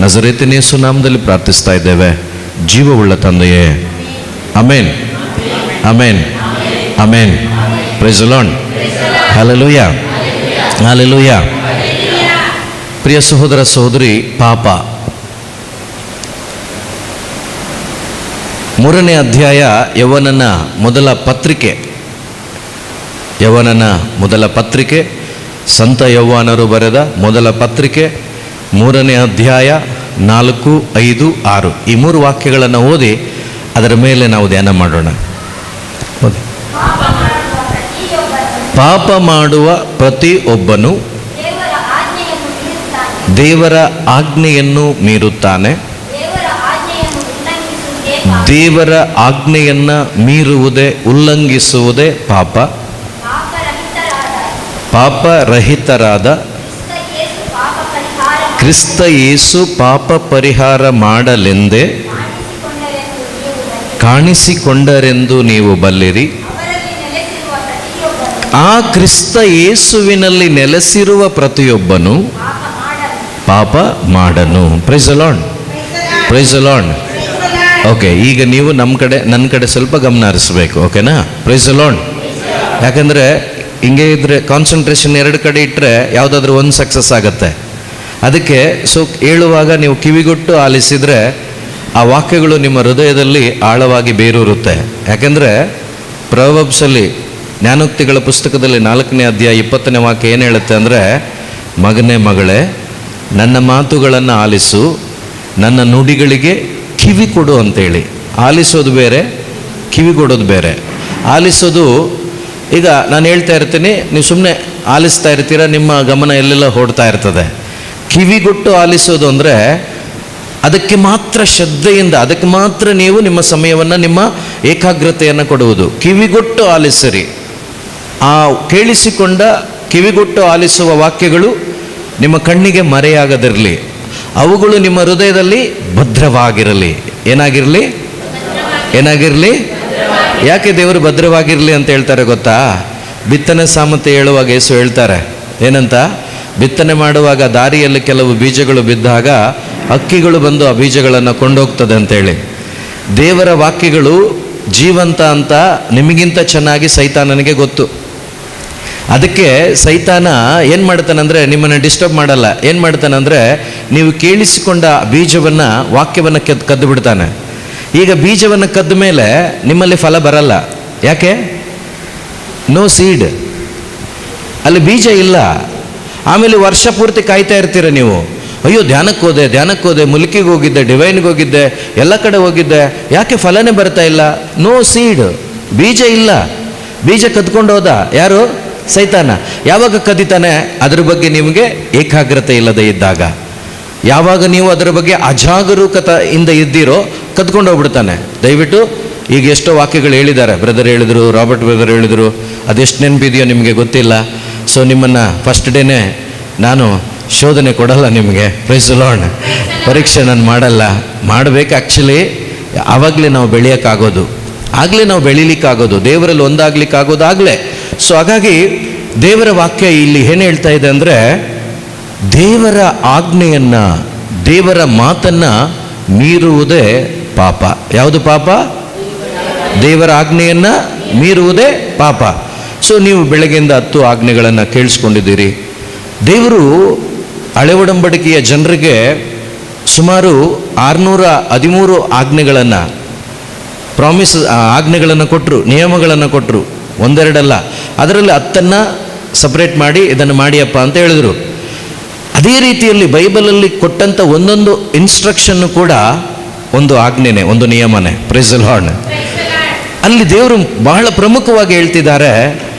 ನಜರೇತಿನ ಯೇಸು ನಾಮದಲ್ಲಿ ಪ್ರಾರ್ಥಿಸ್ತಾ ಇದ್ದೇವೆ, ಜೀವವುಳ್ಳ ತಂದೆಯೇ. Amen, amen, amen. Praise the Lord. Hallelujah, hallelujah. ಪ್ರಿಯ ಸಹೋದರ ಸಹೋದರಿ, ಪಾಪ 3ನೇ ಅಧ್ಯಾಯ ಯವನನ ಮೊದಲ ಪತ್ರಿಕೆ. ಯವನನ ಮೊದಲ ಪತ್ರಿಕೆ, ಸಂತ ಯೌವಾನರು ಬರೆದ ಮೊದಲ ಪತ್ರಿಕೆ, 3ನೇ ಅಧ್ಯಾಯ 4, 5, 6 ಈ 3 ವಾಕ್ಯಗಳನ್ನು ಓದಿ ಅದರ ಮೇಲೆ ನಾವು ಧ್ಯಾನ ಮಾಡೋಣ. ಪಾಪ ಮಾಡುವ ಪ್ರತಿಯೊಬ್ಬನು ದೇವರ ಆಜ್ಞೆಯನ್ನು ಮೀರುತ್ತಾನೆ. ದೇವರ ಆಜ್ಞೆಯನ್ನು ಮೀರುವುದೇ, ಉಲ್ಲಂಘಿಸುವುದೇ ಪಾಪ. ಪಾಪರಹಿತರಾದ ಕ್ರಿಸ್ತ ಯೇಸು ಪಾಪ ಪರಿಹಾರ ಮಾಡಲೆಂದೇ ಕಾಣಿಸಿಕೊಂಡರೆಂದು ನೀವು ಬಲ್ಲಿರಿ. ಆ ಕ್ರಿಸ್ತ ಯೇಸುವಿನಲ್ಲಿ ನೆಲೆಸಿರುವ ಪ್ರತಿಯೊಬ್ಬನು ಪಾಪ ಮಾಡನು. Praise the Lord, praise the Lord. Okay, ಈಗ ನೀವು ನನ್ನ ಕಡೆ ಸ್ವಲ್ಪ ಗಮನ ಹರಿಸ್ಬೇಕು. ಓಕೆನಾ? Praise the Lord. ಯಾಕಂದರೆ ಹಿಂಗೆ ಇದ್ರೆ ಕಾನ್ಸಂಟ್ರೇಷನ್ 2 ಕಡೆ ಇಟ್ಟರೆ ಯಾವುದಾದ್ರೂ ಒಂದು ಸಕ್ಸಸ್ ಆಗುತ್ತೆ. ಅದಕ್ಕೆ ಹೇಳುವಾಗ ನೀವು ಕಿವಿಗೊಟ್ಟು ಆಲಿಸಿದರೆ ಆ ವಾಕ್ಯಗಳು ನಿಮ್ಮ ಹೃದಯದಲ್ಲಿ ಆಳವಾಗಿ ಬೇರೂರುತ್ತೆ. ಯಾಕೆಂದರೆ ಪ್ರೊವರ್ಬ್ಸಲ್ಲಿ, ಜ್ಞಾನೋಕ್ತಿಗಳ ಪುಸ್ತಕದಲ್ಲಿ 4ನೇ ಅಧ್ಯಾಯ 20ನೇ ವಾಕ್ಯ ಏನು ಹೇಳುತ್ತೆ ಅಂದರೆ, ಮಗನೇ ಮಗಳೇ, ನನ್ನ ಮಾತುಗಳನ್ನು ಆಲಿಸು, ನನ್ನ ನುಡಿಗಳಿಗೆ ಕಿವಿ ಕೊಡು ಅಂತೇಳಿ. ಆಲಿಸೋದು ಬೇರೆ, ಕಿವಿ ಕೊಡೋದು ಬೇರೆ. ಆಲಿಸೋದು, ಈಗ ನಾನು ಹೇಳ್ತಾ ಇರ್ತೀನಿ, ನೀವು ಸುಮ್ಮನೆ ಆಲಿಸ್ತಾ ಇರ್ತೀರ, ನಿಮ್ಮ ಗಮನ ಎಲ್ಲೆಲ್ಲ ಹೊಡ್ತಾ ಇರ್ತದೆ. ಕಿವಿಗೊಟ್ಟು ಆಲಿಸೋದು ಅಂದರೆ ಅದಕ್ಕೆ ಮಾತ್ರ ಶ್ರದ್ಧೆಯಿಂದ, ಅದಕ್ಕೆ ಮಾತ್ರ ನೀವು ನಿಮ್ಮ ಸಮಯವನ್ನು, ನಿಮ್ಮ ಏಕಾಗ್ರತೆಯನ್ನು ಕೊಡುವುದು. ಕಿವಿಗೊಟ್ಟು ಆಲಿಸಿರಿ. ಆ ಕೇಳಿಸಿಕೊಂಡ ಕಿವಿಗೊಟ್ಟು ಆಲಿಸುವ ವಾಕ್ಯಗಳು ನಿಮ್ಮ ಕಣ್ಣಿಗೆ ಮರೆಯಾಗದಿರಲಿ, ಅವುಗಳು ನಿಮ್ಮ ಹೃದಯದಲ್ಲಿ ಭದ್ರವಾಗಿರಲಿ. ಏನಾಗಿರಲಿ? ಏನಾಗಿರಲಿ? ಯಾಕೆ ದೇವರು ಭದ್ರವಾಗಿರಲಿ ಅಂತ ಹೇಳ್ತಾರೆ ಗೊತ್ತಾ? ಬಿತ್ತನೆ ಸಾಮತೆ ಹೇಳುವಾಗ ಯೇಸು ಹೇಳ್ತಾರೆ ಏನಂತ? ಬಿತ್ತನೆ ಮಾಡುವಾಗ ದಾರಿಯಲ್ಲಿ ಕೆಲವು ಬೀಜಗಳು ಬಿದ್ದಾಗ ಹಕ್ಕಿಗಳು ಬಂದು ಆ ಬೀಜಗಳನ್ನು ಕೊಂಡೋಗ್ತದೆ ಅಂತೇಳಿ. ದೇವರ ವಾಕ್ಯಗಳು ಜೀವಂತ ಅಂತ ನಿಮಗಿಂತ ಚೆನ್ನಾಗಿ ಸೈತಾನನಿಗೆ ಗೊತ್ತು. ಅದಕ್ಕೆ ಸೈತಾನ ಏನು ಮಾಡ್ತಾನಂದರೆ, ನಿಮ್ಮನ್ನು ಡಿಸ್ಟರ್ಬ್ ಮಾಡಲ್ಲ. ಏನು ಮಾಡ್ತಾನಂದರೆ, ನೀವು ಕೇಳಿಸಿಕೊಂಡ ಬೀಜವನ್ನು, ವಾಕ್ಯವನ್ನು ಕದ್ದು ಬಿಡ್ತಾನೆ. ಈಗ ಬೀಜವನ್ನು ಕದ್ದ ಮೇಲೆ ನಿಮ್ಮಲ್ಲಿ ಫಲ ಬರಲ್ಲ. ಯಾಕೆ? ನೋ ಸೀಡ್, ಅಲ್ಲಿ ಬೀಜ ಇಲ್ಲ. ಆಮೇಲೆ ವರ್ಷ ಪೂರ್ತಿ ಕಾಯ್ತಾ ಇರ್ತೀರ ನೀವು. ಅಯ್ಯೋ, ಧ್ಯಾನಕ್ಕೆ ಹೋದೆ, ಮುಲ್ಕಿಗೆ ಹೋಗಿದ್ದೆ, ಡಿವೈನ್ಗೆ ಹೋಗಿದ್ದೆ, ಎಲ್ಲ ಕಡೆ ಹೋಗಿದ್ದೆ, ಯಾಕೆ ಫಲನೇ ಬರ್ತಾ ಇಲ್ಲ? ನೋ ಸೀಡ್, ಬೀಜ ಇಲ್ಲ. ಬೀಜ ಕದ್ಕೊಂಡು ಹೋದ ಯಾರು? ಸೈತಾನ. ಯಾವಾಗ ಕದೀತಾನೆ? ಅದರ ಬಗ್ಗೆ ನಿಮಗೆ ಏಕಾಗ್ರತೆ ಇಲ್ಲದೆ ಇದ್ದಾಗ. ಯಾವಾಗ ನೀವು ಅದರ ಬಗ್ಗೆ ಅಜಾಗರೂಕತೆಯಿಂದ ಇದ್ದೀರೋ ಕದ್ಕೊಂಡು ಹೋಗ್ಬಿಡ್ತಾನೆ. ದಯವಿಟ್ಟು ಈಗ ಎಷ್ಟೋ ವಾಕ್ಯಗಳು ಹೇಳಿದ್ದಾರೆ, ಬ್ರದರ್ ಹೇಳಿದರು, ರಾಬರ್ಟ್ ಬ್ರದರ್ ಹೇಳಿದರು, ಅದೆಷ್ಟು ನೆನಪಿದೆಯೋ ನಿಮಗೆ ಗೊತ್ತಿಲ್ಲ. ಸೊ ನಿಮ್ಮನ್ನು ಫಸ್ಟ್ ಡೇನೇ ನಾನು ಶೋಧನೆ ಕೊಡಲ್ಲ ನಿಮಗೆ, ಪ್ರೈಸ್ ದಿ ಲಾರ್ಡ್. ಪರೀಕ್ಷೆ ನಾನು ಮಾಡಲ್ಲ. ಮಾಡಬೇಕು ಆ್ಯಕ್ಚುಲಿ, ಆವಾಗಲೇ ನಾವು ಬೆಳೆಯೋಕ್ಕಾಗೋದು, ಆಗಲೇ ನಾವು ಬೆಳೀಲಿಕ್ಕಾಗೋದು, ದೇವರಲ್ಲಿ ಒಂದಾಗ್ಲಿಕ್ಕಾಗೋದು ಆಗಲೇ. ಸೊ ಹಾಗಾಗಿ ದೇವರ ವಾಕ್ಯ ಇಲ್ಲಿ ಏನು ಹೇಳ್ತಾ ಇದೆ ಅಂದರೆ, ದೇವರ ಆಜ್ಞೆಯನ್ನು, ದೇವರ ಮಾತನ್ನು ಮೀರುವುದೇ ಪಾಪ. ಯಾವುದು ಪಾಪ? ದೇವರ ಆಜ್ಞೆಯನ್ನು ಮೀರುವುದೇ ಪಾಪ. ಸೊ ನೀವು ಬೆಳಗ್ಗೆಯಿಂದ 10 ಆಜ್ಞೆಗಳನ್ನು ಕೇಳಿಸ್ಕೊಂಡಿದ್ದೀರಿ. ದೇವರು ಹಳೆ ಒಡಂಬಡಿಕೆಯ ಜನರಿಗೆ ಸುಮಾರು 613 ಆಜ್ಞೆಗಳನ್ನು ಆಜ್ಞೆಗಳನ್ನು ಕೊಟ್ಟರು, ನಿಯಮಗಳನ್ನು ಕೊಟ್ಟರು, ಒಂದೆರಡಲ್ಲ. ಅದರಲ್ಲಿ 10 ಸಪ್ರೇಟ್ ಮಾಡಿ ಇದನ್ನು ಮಾಡಿಯಪ್ಪ ಅಂತ ಹೇಳಿದರು. ಅದೇ ರೀತಿಯಲ್ಲಿ ಬೈಬಲಲ್ಲಿ ಕೊಟ್ಟಂಥ ಒಂದೊಂದು ಇನ್ಸ್ಟ್ರಕ್ಷನ್ನು ಕೂಡ ಒಂದು ಆಜ್ಞೆನೇ, ಒಂದು ನಿಯಮನೇ. Price the lord. ಅಲ್ಲಿ ದೇವರು ಬಹಳ ಪ್ರಮುಖವಾಗಿ ಹೇಳ್ತಿದ್ದಾರೆ,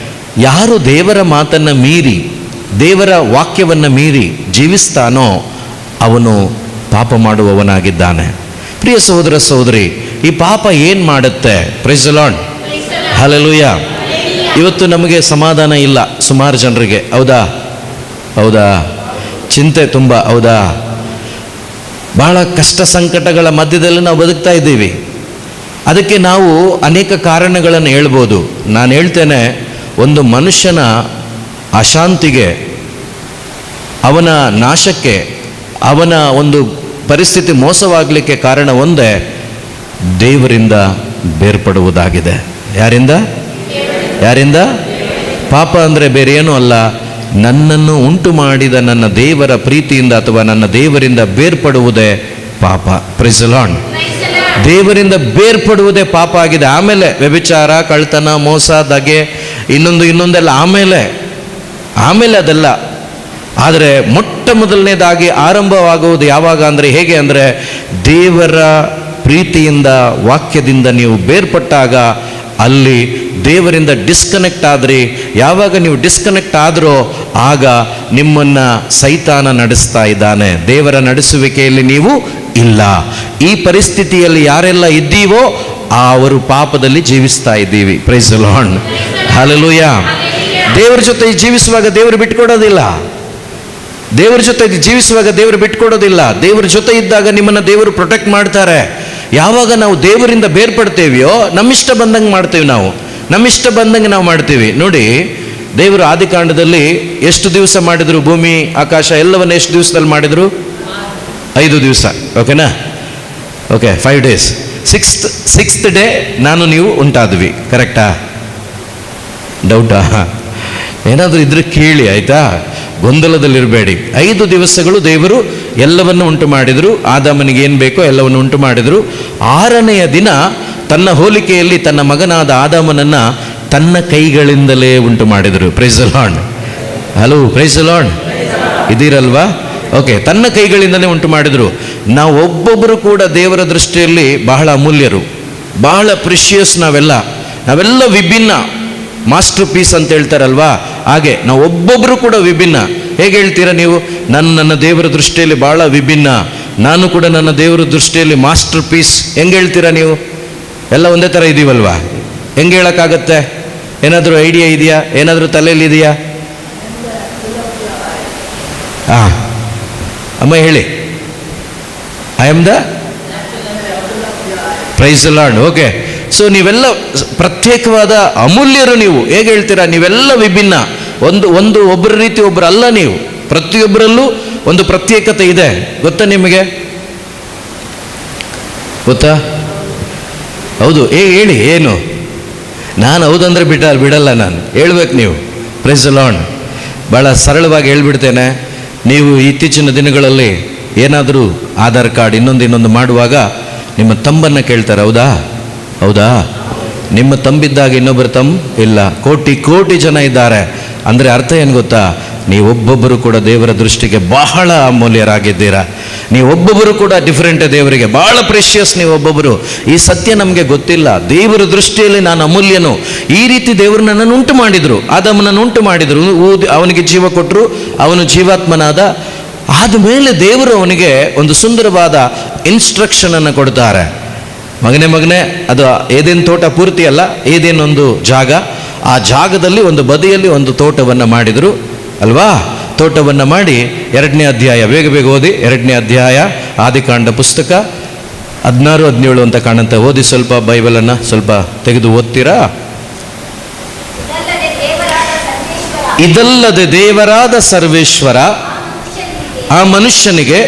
ಯಾರು ದೇವರ ಮಾತನ್ನು ಮೀರಿ, ದೇವರ ವಾಕ್ಯವನ್ನು ಮೀರಿ ಜೀವಿಸ್ತಾನೋ ಅವನು ಪಾಪ ಮಾಡುವವನಾಗಿದ್ದಾನೆ. ಪ್ರಿಯ ಸಹೋದರ ಸಹೋದರಿ, ಈ ಪಾಪ ಏನು ಮಾಡುತ್ತೆ? Praise the lord. ಹಲ್ಲೆಲೂಯಾ. ಇವತ್ತು ನಮಗೆ ಸಮಾಧಾನ ಇಲ್ಲ ಸುಮಾರು ಜನರಿಗೆ, ಹೌದಾ? ಹೌದಾ? ಚಿಂತೆ ತುಂಬ, ಹೌದಾ? ಬಹಳ ಕಷ್ಟ ಸಂಕಟಗಳ ಮಧ್ಯದಲ್ಲಿ ನಾವು ಬದುಕ್ತಾ ಇದ್ದೀವಿ. ಅದಕ್ಕೆ ನಾವು ಅನೇಕ ಕಾರಣಗಳನ್ನು ಹೇಳ್ಬೋದು. ನಾನು ಹೇಳ್ತೇನೆ, ಒಂದು ಮನುಷ್ಯನ ಅಶಾಂತಿಗೆ, ಅವನ ನಾಶಕ್ಕೆ, ಅವನ ಒಂದು ಪರಿಸ್ಥಿತಿ ಮೋಸವಾಗಲಿಕ್ಕೆ ಕಾರಣ ಒಂದೇ, ದೇವರಿಂದ ಬೇರ್ಪಡುವುದಾಗಿದೆ. ಯಾರಿಂದ? ಯಾರಿಂದ? ಪಾಪ ಅಂದರೆ ಬೇರೆ ಏನೂ ಅಲ್ಲ, ನನ್ನನ್ನು ಉಂಟು ಮಾಡಿದ ನನ್ನ ದೇವರ ಪ್ರೀತಿಯಿಂದ ಅಥವಾ ನನ್ನ ದೇವರಿಂದ ಬೇರ್ಪಡುವುದೇ ಪಾಪ. Praise the lord. ದೇವರಿಂದ ಬೇರ್ಪಡುವುದೇ ಪಾಪ ಆಗಿದೆ. ಆಮೇಲೆ ವ್ಯಭಿಚಾರ, ಕಳ್ತನ, ಮೋಸ, ದಗೆ, ಇನ್ನೊಂದೆಲ್ಲ ಆಮೇಲೆ ಅದೆಲ್ಲ. ಆದರೆ ಮೊಟ್ಟ ಮೊದಲನೇದಾಗಿ ಆರಂಭವಾಗುವುದು ಯಾವಾಗ ಅಂದರೆ, ಹೇಗೆ ಅಂದರೆ, ದೇವರ ಪ್ರೀತಿಯಿಂದ, ವಾಕ್ಯದಿಂದ ನೀವು ಬೇರ್ಪಟ್ಟಾಗ ಅಲ್ಲಿ ದೇವರಿಂದ ಡಿಸ್ಕನೆಕ್ಟ್ ಆದ್ರಿ. ಯಾವಾಗ ನೀವು ಡಿಸ್ಕನೆಕ್ಟ್ ಆದ್ರೋ ಆಗ ನಿಮ್ಮನ್ನು ಸೈತಾನ ನಡೆಸ್ತಾ ಇದ್ದಾನೆ. ದೇವರ ನಡೆಸುವಿಕೆಯಲ್ಲಿ ನೀವು ಇಲ್ಲ. ಈ ಪರಿಸ್ಥಿತಿಯಲ್ಲಿ ಯಾರೆಲ್ಲ ಇದ್ದೀವೋ ಅವರು ಪಾಪದಲ್ಲಿ ಜೀವಿಸ್ತಾ ಇದ್ದೀವಿ. Praise the lord. ಹಲ್ಲೆಲೂಯಾ. ದೇವರ ಜೊತೆ ಜೀವಿಸುವಾಗ ದೇವರು ಬಿಟ್ಕೊಡೋದಿಲ್ಲ. ದೇವರ ಜೊತೆ ಜೀವಿಸುವಾಗ ದೇವರು ಬಿಟ್ಕೊಡೋದಿಲ್ಲ. ದೇವರ ಜೊತೆ ಇದ್ದಾಗ ನಿಮ್ಮನ್ನು ದೇವರು ಪ್ರೊಟೆಕ್ಟ್ ಮಾಡ್ತಾರೆ. ಯಾವಾಗ ನಾವು ದೇವರಿಂದ ಬೇರ್ಪಡ್ತೇವೆಯೋ ನಮ್ಮಿಷ್ಟ ಬಂದಂಗೆ ಮಾಡ್ತೇವೆ. ನಮ್ಮಿಷ್ಟ ಬಂದಂಗೆ ನಾವು ಮಾಡ್ತೀವಿ. ನೋಡಿ, ದೇವರು ಆದಿಕಾಂಡದಲ್ಲಿ ಎಷ್ಟು ದಿವಸ ಮಾಡಿದ್ರು? ಭೂಮಿ ಆಕಾಶ ಎಲ್ಲವನ್ನ ಎಷ್ಟು ದಿವಸದಲ್ಲಿ ಮಾಡಿದ್ರು? 5 ದಿವಸ. ಓಕೆನಾ? Okay, 5 days. ಸಿಕ್ಸ್ತ್ ಡೇ ನಾನು ನೀವು ಉಂಟಾದ್ವಿ. ಕರೆಕ್ಟಾ? ಡೌಟಾ? ಏನಾದರೂ ಇದ್ರೆ ಕೇಳಿ, ಆಯ್ತಾ? ಗೊಂದಲದಲ್ಲಿರಬೇಡಿ. 5 ದಿವಸಗಳು ದೇವರು ಎಲ್ಲವನ್ನು ಉಂಟು ಮಾಡಿದರು. ಆದಾಮನಿಗೆ ಏನು ಬೇಕೋ ಎಲ್ಲವನ್ನು ಉಂಟು ಮಾಡಿದರು. 6ನೆಯ ದಿನ ತನ್ನ ಹೋಲಿಕೆಯಲ್ಲಿ ತನ್ನ ಮಗನಾದ ಆದಾಮನನ್ನು ತನ್ನ ಕೈಗಳಿಂದಲೇ ಉಂಟು ಮಾಡಿದರು. Praise the Lord. Hello, praise the Lord. ಇದ್ದೀರಲ್ವಾ? ಓಕೆ, ತನ್ನ ಕೈಗಳಿಂದಲೇ ಉಂಟು ಮಾಡಿದರು. ನಾವು ಒಬ್ಬೊಬ್ಬರು ಕೂಡ ದೇವರ ದೃಷ್ಟಿಯಲ್ಲಿ ಬಹಳ ಅಮೂಲ್ಯರು, ಬಹಳ ಪ್ರಿಷಿಯಸ್. ನಾವೆಲ್ಲ ವಿಭಿನ್ನ, ಮಾಸ್ಟರ್ ಪೀಸ್ ಅಂತ ಹೇಳ್ತಾರಲ್ವಾ, ಹಾಗೆ ನಾವು ಒಬ್ಬೊಬ್ಬರು ಕೂಡ ವಿಭಿನ್ನ. ಹೇಗೆ ಹೇಳ್ತೀರಾ ನೀವು? ನನ್ನ ದೇವರ ದೃಷ್ಟಿಯಲ್ಲಿ ಬಹಳ ವಿಭಿನ್ನ, ನಾನು ಕೂಡ ನನ್ನ ದೇವರ ದೃಷ್ಟಿಯಲ್ಲಿ ಮಾಸ್ಟರ್ ಪೀಸ್. ಹೆಂಗೆ ಹೇಳ್ತೀರಾ ನೀವು? ಎಲ್ಲ ಒಂದೇ ಥರ ಇದ್ದೀವಲ್ವಾ? ಹೆಂಗೆ ಹೇಳೋಕ್ಕಾಗತ್ತೆ? ಏನಾದರೂ ಐಡಿಯಾ ಇದೆಯಾ? ಏನಾದರೂ ತಲೆಯಲ್ಲಿ ಇದೆಯಾ? ಅಮ್ಮ ಹೇಳಿ. I am the praise the lord. Okay, so ನೀವೆಲ್ಲ ಪ್ರತ್ಯೇಕವಾದ ಅಮೂಲ್ಯರು. ನೀವು ಹೇಗೆ ಹೇಳ್ತೀರಾ? ನೀವೆಲ್ಲ ವಿಭಿನ್ನ, ಒಬ್ಬರ ರೀತಿ ಒಬ್ಬರು ಅಲ್ಲ. ನೀವು ಪ್ರತಿಯೊಬ್ಬರಲ್ಲೂ ಒಂದು ಪ್ರತ್ಯೇಕತೆ ಇದೆ. ಗೊತ್ತಾ ನಿಮಗೆ? ಗೊತ್ತಾ? ಹೌದು. ಹೇಳಿ. ಏನು? ನಾನು ಹೌದಂದ್ರೆ ಬಿಡಲ್ಲ. ನಾನು ಹೇಳ್ಬೇಕು, ನೀವು. Praise the lord. ಭಾಳ ಸರಳವಾಗಿ ಹೇಳ್ಬಿಡ್ತೇನೆ. ನೀವು ಇತ್ತೀಚಿನ ದಿನಗಳಲ್ಲಿ ಏನಾದರೂ ಆಧಾರ್ ಕಾರ್ಡ್ ಇನ್ನೊಂದು ಮಾಡುವಾಗ ನಿಮ್ಮ ತಂಬನ್ನು ಕೇಳ್ತಾರೆ. ಹೌದಾ? ನಿಮ್ಮ ತಂಬಿದ್ದಾಗ ಇನ್ನೊಬ್ಬರ ಇಲ್ಲ. ಕೋಟಿ ಜನ ಇದ್ದಾರೆ. ಅಂದರೆ ಅರ್ಥ ಏನು ಗೊತ್ತಾ? ನೀವೊಬ್ಬೊಬ್ಬರು ಕೂಡ ದೇವರ ದೃಷ್ಟಿಗೆ ಬಹಳ ಅಮೂಲ್ಯರಾಗಿದ್ದೀರಾ. ನೀವೊಬ್ಬೊಬ್ಬರು ಕೂಡ ಡಿಫರೆಂಟ್. ದೇವರಿಗೆ ಬಹಳ ಪ್ರೆಷಿಯಸ್ ನೀವೊಬ್ಬೊಬ್ಬರು. ಈ ಸತ್ಯ ನಮಗೆ ಗೊತ್ತಿಲ್ಲ. ದೇವರ ದೃಷ್ಟಿಯಲ್ಲಿ ನಾನು ಅಮೂಲ್ಯನು. ಈ ರೀತಿ ದೇವರು ನನ್ನನ್ನು ಉಂಟು ಮಾಡಿದರು, ಆದಾಮನನ್ನು ಉಂಟು ಮಾಡಿದರು, ಅವನಿಗೆ ಜೀವ ಕೊಟ್ಟರು, ಅವನು ಜೀವಾತ್ಮನಾದ. ಆದಮೇಲೆ ದೇವರು ಅವನಿಗೆ ಒಂದು ಸುಂದರವಾದ ಇನ್ಸ್ಟ್ರಕ್ಷನನ್ನು ಕೊಡ್ತಾರೆ. ಮಗನೇ, ಅದು ಏದೇನು ತೋಟ ಪೂರ್ತಿ ಅಲ್ಲ, ಏದೇನೊಂದು ಜಾಗ. ಆ ಜಾಗದಲ್ಲಿ ಒಂದು ಬದಿಯಲ್ಲಿ ಒಂದು ತೋಟವನ್ನು ಮಾಡಿದರು ಅಲ್ವಾ? ತೋಟವನ್ನು ಮಾಡಿ 2ನೇ ಅಧ್ಯಾಯ ಬೇಗ ಬೇಗ ಓದಿ. 2ನೇ ಅಧ್ಯಾಯ ಆದಿಕಾಂಡ ಪುಸ್ತಕ 16, 17 ಅಂತ ಕಾಣುತ್ತೆ. ಓದಿ ಸ್ವಲ್ಪ ಬೈಬಲನ್ನು ಸ್ವಲ್ಪ ತೆಗೆದು ಓದ್ತೀರಾ? ಇದಲ್ಲದೆ ದೇವರಾದ ಸರ್ವೇಶ್ವರ ಆ ಮನುಷ್ಯನಿಗೆ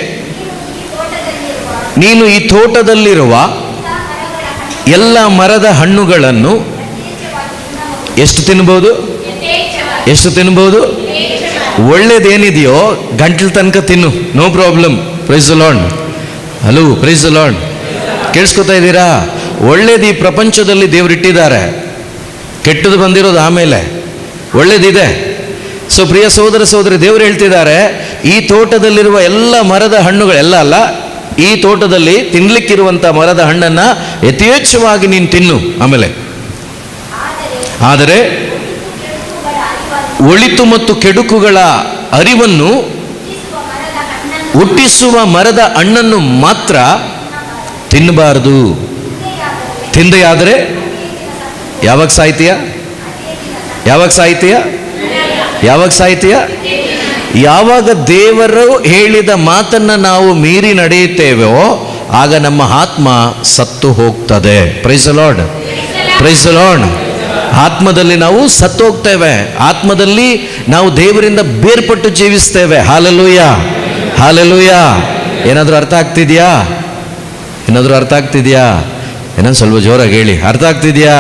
ನೀನು ಈ ತೋಟದಲ್ಲಿರುವ ಎಲ್ಲ ಮರದ ಹಣ್ಣುಗಳನ್ನು ಎಷ್ಟು ತಿನ್ಬೋದು? ಎಷ್ಟು ತಿನ್ಬೋದು? ಒಳ್ಳೇದೇನಿದೆಯೋ ಗಂಟ್ಲ ತನಕ ತಿನ್ನು, no problem. Praise the Lord. Hello, praise the Lord. ಕೇಳಿಸ್ಕೊತಾ ಇದ್ದೀರಾ? ಒಳ್ಳೇದು ಈ ಪ್ರಪಂಚದಲ್ಲಿ ದೇವರಿಟ್ಟಿದ್ದಾರೆ, ಕೆಟ್ಟದ್ದು ಬಂದಿರೋದು ಆಮೇಲೆ, ಒಳ್ಳೇದಿದೆ. ಸೊ ಪ್ರಿಯ ಸಹೋದರ ಸಹೋದರಿ, ದೇವರು ಹೇಳ್ತಿದ್ದಾರೆ ಈ ತೋಟದಲ್ಲಿರುವ ಎಲ್ಲ ಮರದ ಹಣ್ಣುಗಳೆಲ್ಲ ಅಲ್ಲ, ಈ ತೋಟದಲ್ಲಿ ತಿನ್ಲಿಕ್ಕಿರುವಂಥ ಮರದ ಹಣ್ಣನ್ನು ಯಥೇಚ್ಛವಾಗಿ ನೀನು ತಿನ್ನು. ಆಮೇಲೆ ಆದರೆ ಒಳಿತು ಮತ್ತು ಕೆಡುಕುಗಳ ಅರಿವನ್ನು ಹುಟ್ಟಿಸುವ ಮರದ ಹಣ್ಣನ್ನು ಮಾತ್ರ ತಿನ್ನಬಾರದು. ತಿಂದೆಯಾದರೆ ಯಾವಾಗ ಸಾಯ್ತೀಯ? ಯಾವಾಗ ಸಾಯ್ತೀಯ? ಯಾವಾಗ ಸಾಯ್ತೀಯ? ಯಾವಾಗ ದೇವರು ಹೇಳಿದ ಮಾತನ್ನು ನಾವು ಮೀರಿ ನಡೆಯುತ್ತೇವೋ ಆಗ ನಮ್ಮ ಆತ್ಮ ಸತ್ತು ಹೋಗ್ತದೆ. Price the Lord. Praise the lord. ಆತ್ಮದಲ್ಲಿ ನಾವು ಸತ್ತು ಹೋಗ್ತೇವೆ, ಆತ್ಮದಲ್ಲಿ ನಾವು ದೇವರಿಂದ ಬೇರ್ಪಟ್ಟು ಜೀವಿಸ್ತೇವೆ. Hallelujah, hallelujah. ಏನಾದರೂ ಅರ್ಥ ಆಗ್ತಿದೆಯಾ? ಏನಾದರೂ ಅರ್ಥ ಆಗ್ತಿದೆಯಾ? ಏನಂದು ಸ್ವಲ್ಪ ಜೋರಾಗಿ ಹೇಳಿ, ಅರ್ಥ ಆಗ್ತಿದೆಯಾ?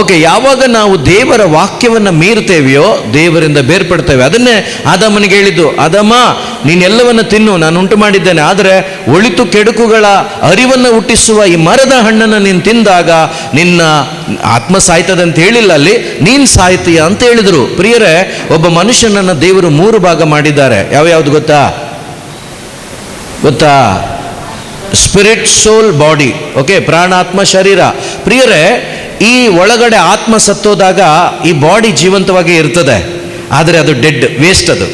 ಓಕೆ. ಯಾವಾಗ ನಾವು ದೇವರ ವಾಕ್ಯವನ್ನು ಮೀರ್ತೇವೆಯೋ ದೇವರಿಂದ ಬೇರ್ಪಡ್ತೇವೆ. ಅದನ್ನೇ ಆದಾಮನಿಗೆ ಹೇಳಿದ್ದು, ಆದಾಮ ನೀನೆಲ್ಲವನ್ನು ತಿನ್ನು, ನಾನು ಉಂಟು ಮಾಡಿದ್ದೇನೆ, ಆದರೆ ಒಳಿತು ಕೆಡುಕುಗಳ ಅರಿವನ್ನು ಹುಟ್ಟಿಸುವ ಈ ಮರದ ಹಣ್ಣನ್ನು ನೀನು ತಿಂದಾಗ ನಿನ್ನ ಆತ್ಮ ಸಾಯ್ತದೆ ಅಂತ ಹೇಳಿಲ್ಲ ಅಲ್ಲಿ, ನೀನು ಸಾಯ್ತೀಯ ಅಂತ ಹೇಳಿದರು. ಪ್ರಿಯರೇ, ಒಬ್ಬ ಮನುಷ್ಯನನ್ನು ದೇವರು 3 ಭಾಗ ಮಾಡಿದ್ದಾರೆ. ಯಾವ್ಯಾವುದು ಗೊತ್ತಾ? ಗೊತ್ತಾ? ಸ್ಪಿರಿಟ್, ಸೋಲ್, ಬಾಡಿ. ಓಕೆ, ಪ್ರಾಣಾತ್ಮ, ಶರೀರ. ಪ್ರಿಯರೇ, ಈ ಒಳಗಡೆ ಆತ್ಮ ಸತ್ತೋದಾಗ ಈ ಬಾಡಿ ಜೀವಂತವಾಗಿ ಇರ್ತದೆ, ಆದರೆ ಅದು ಡೆಡ್, ವೇಸ್ಟ್. ಅದು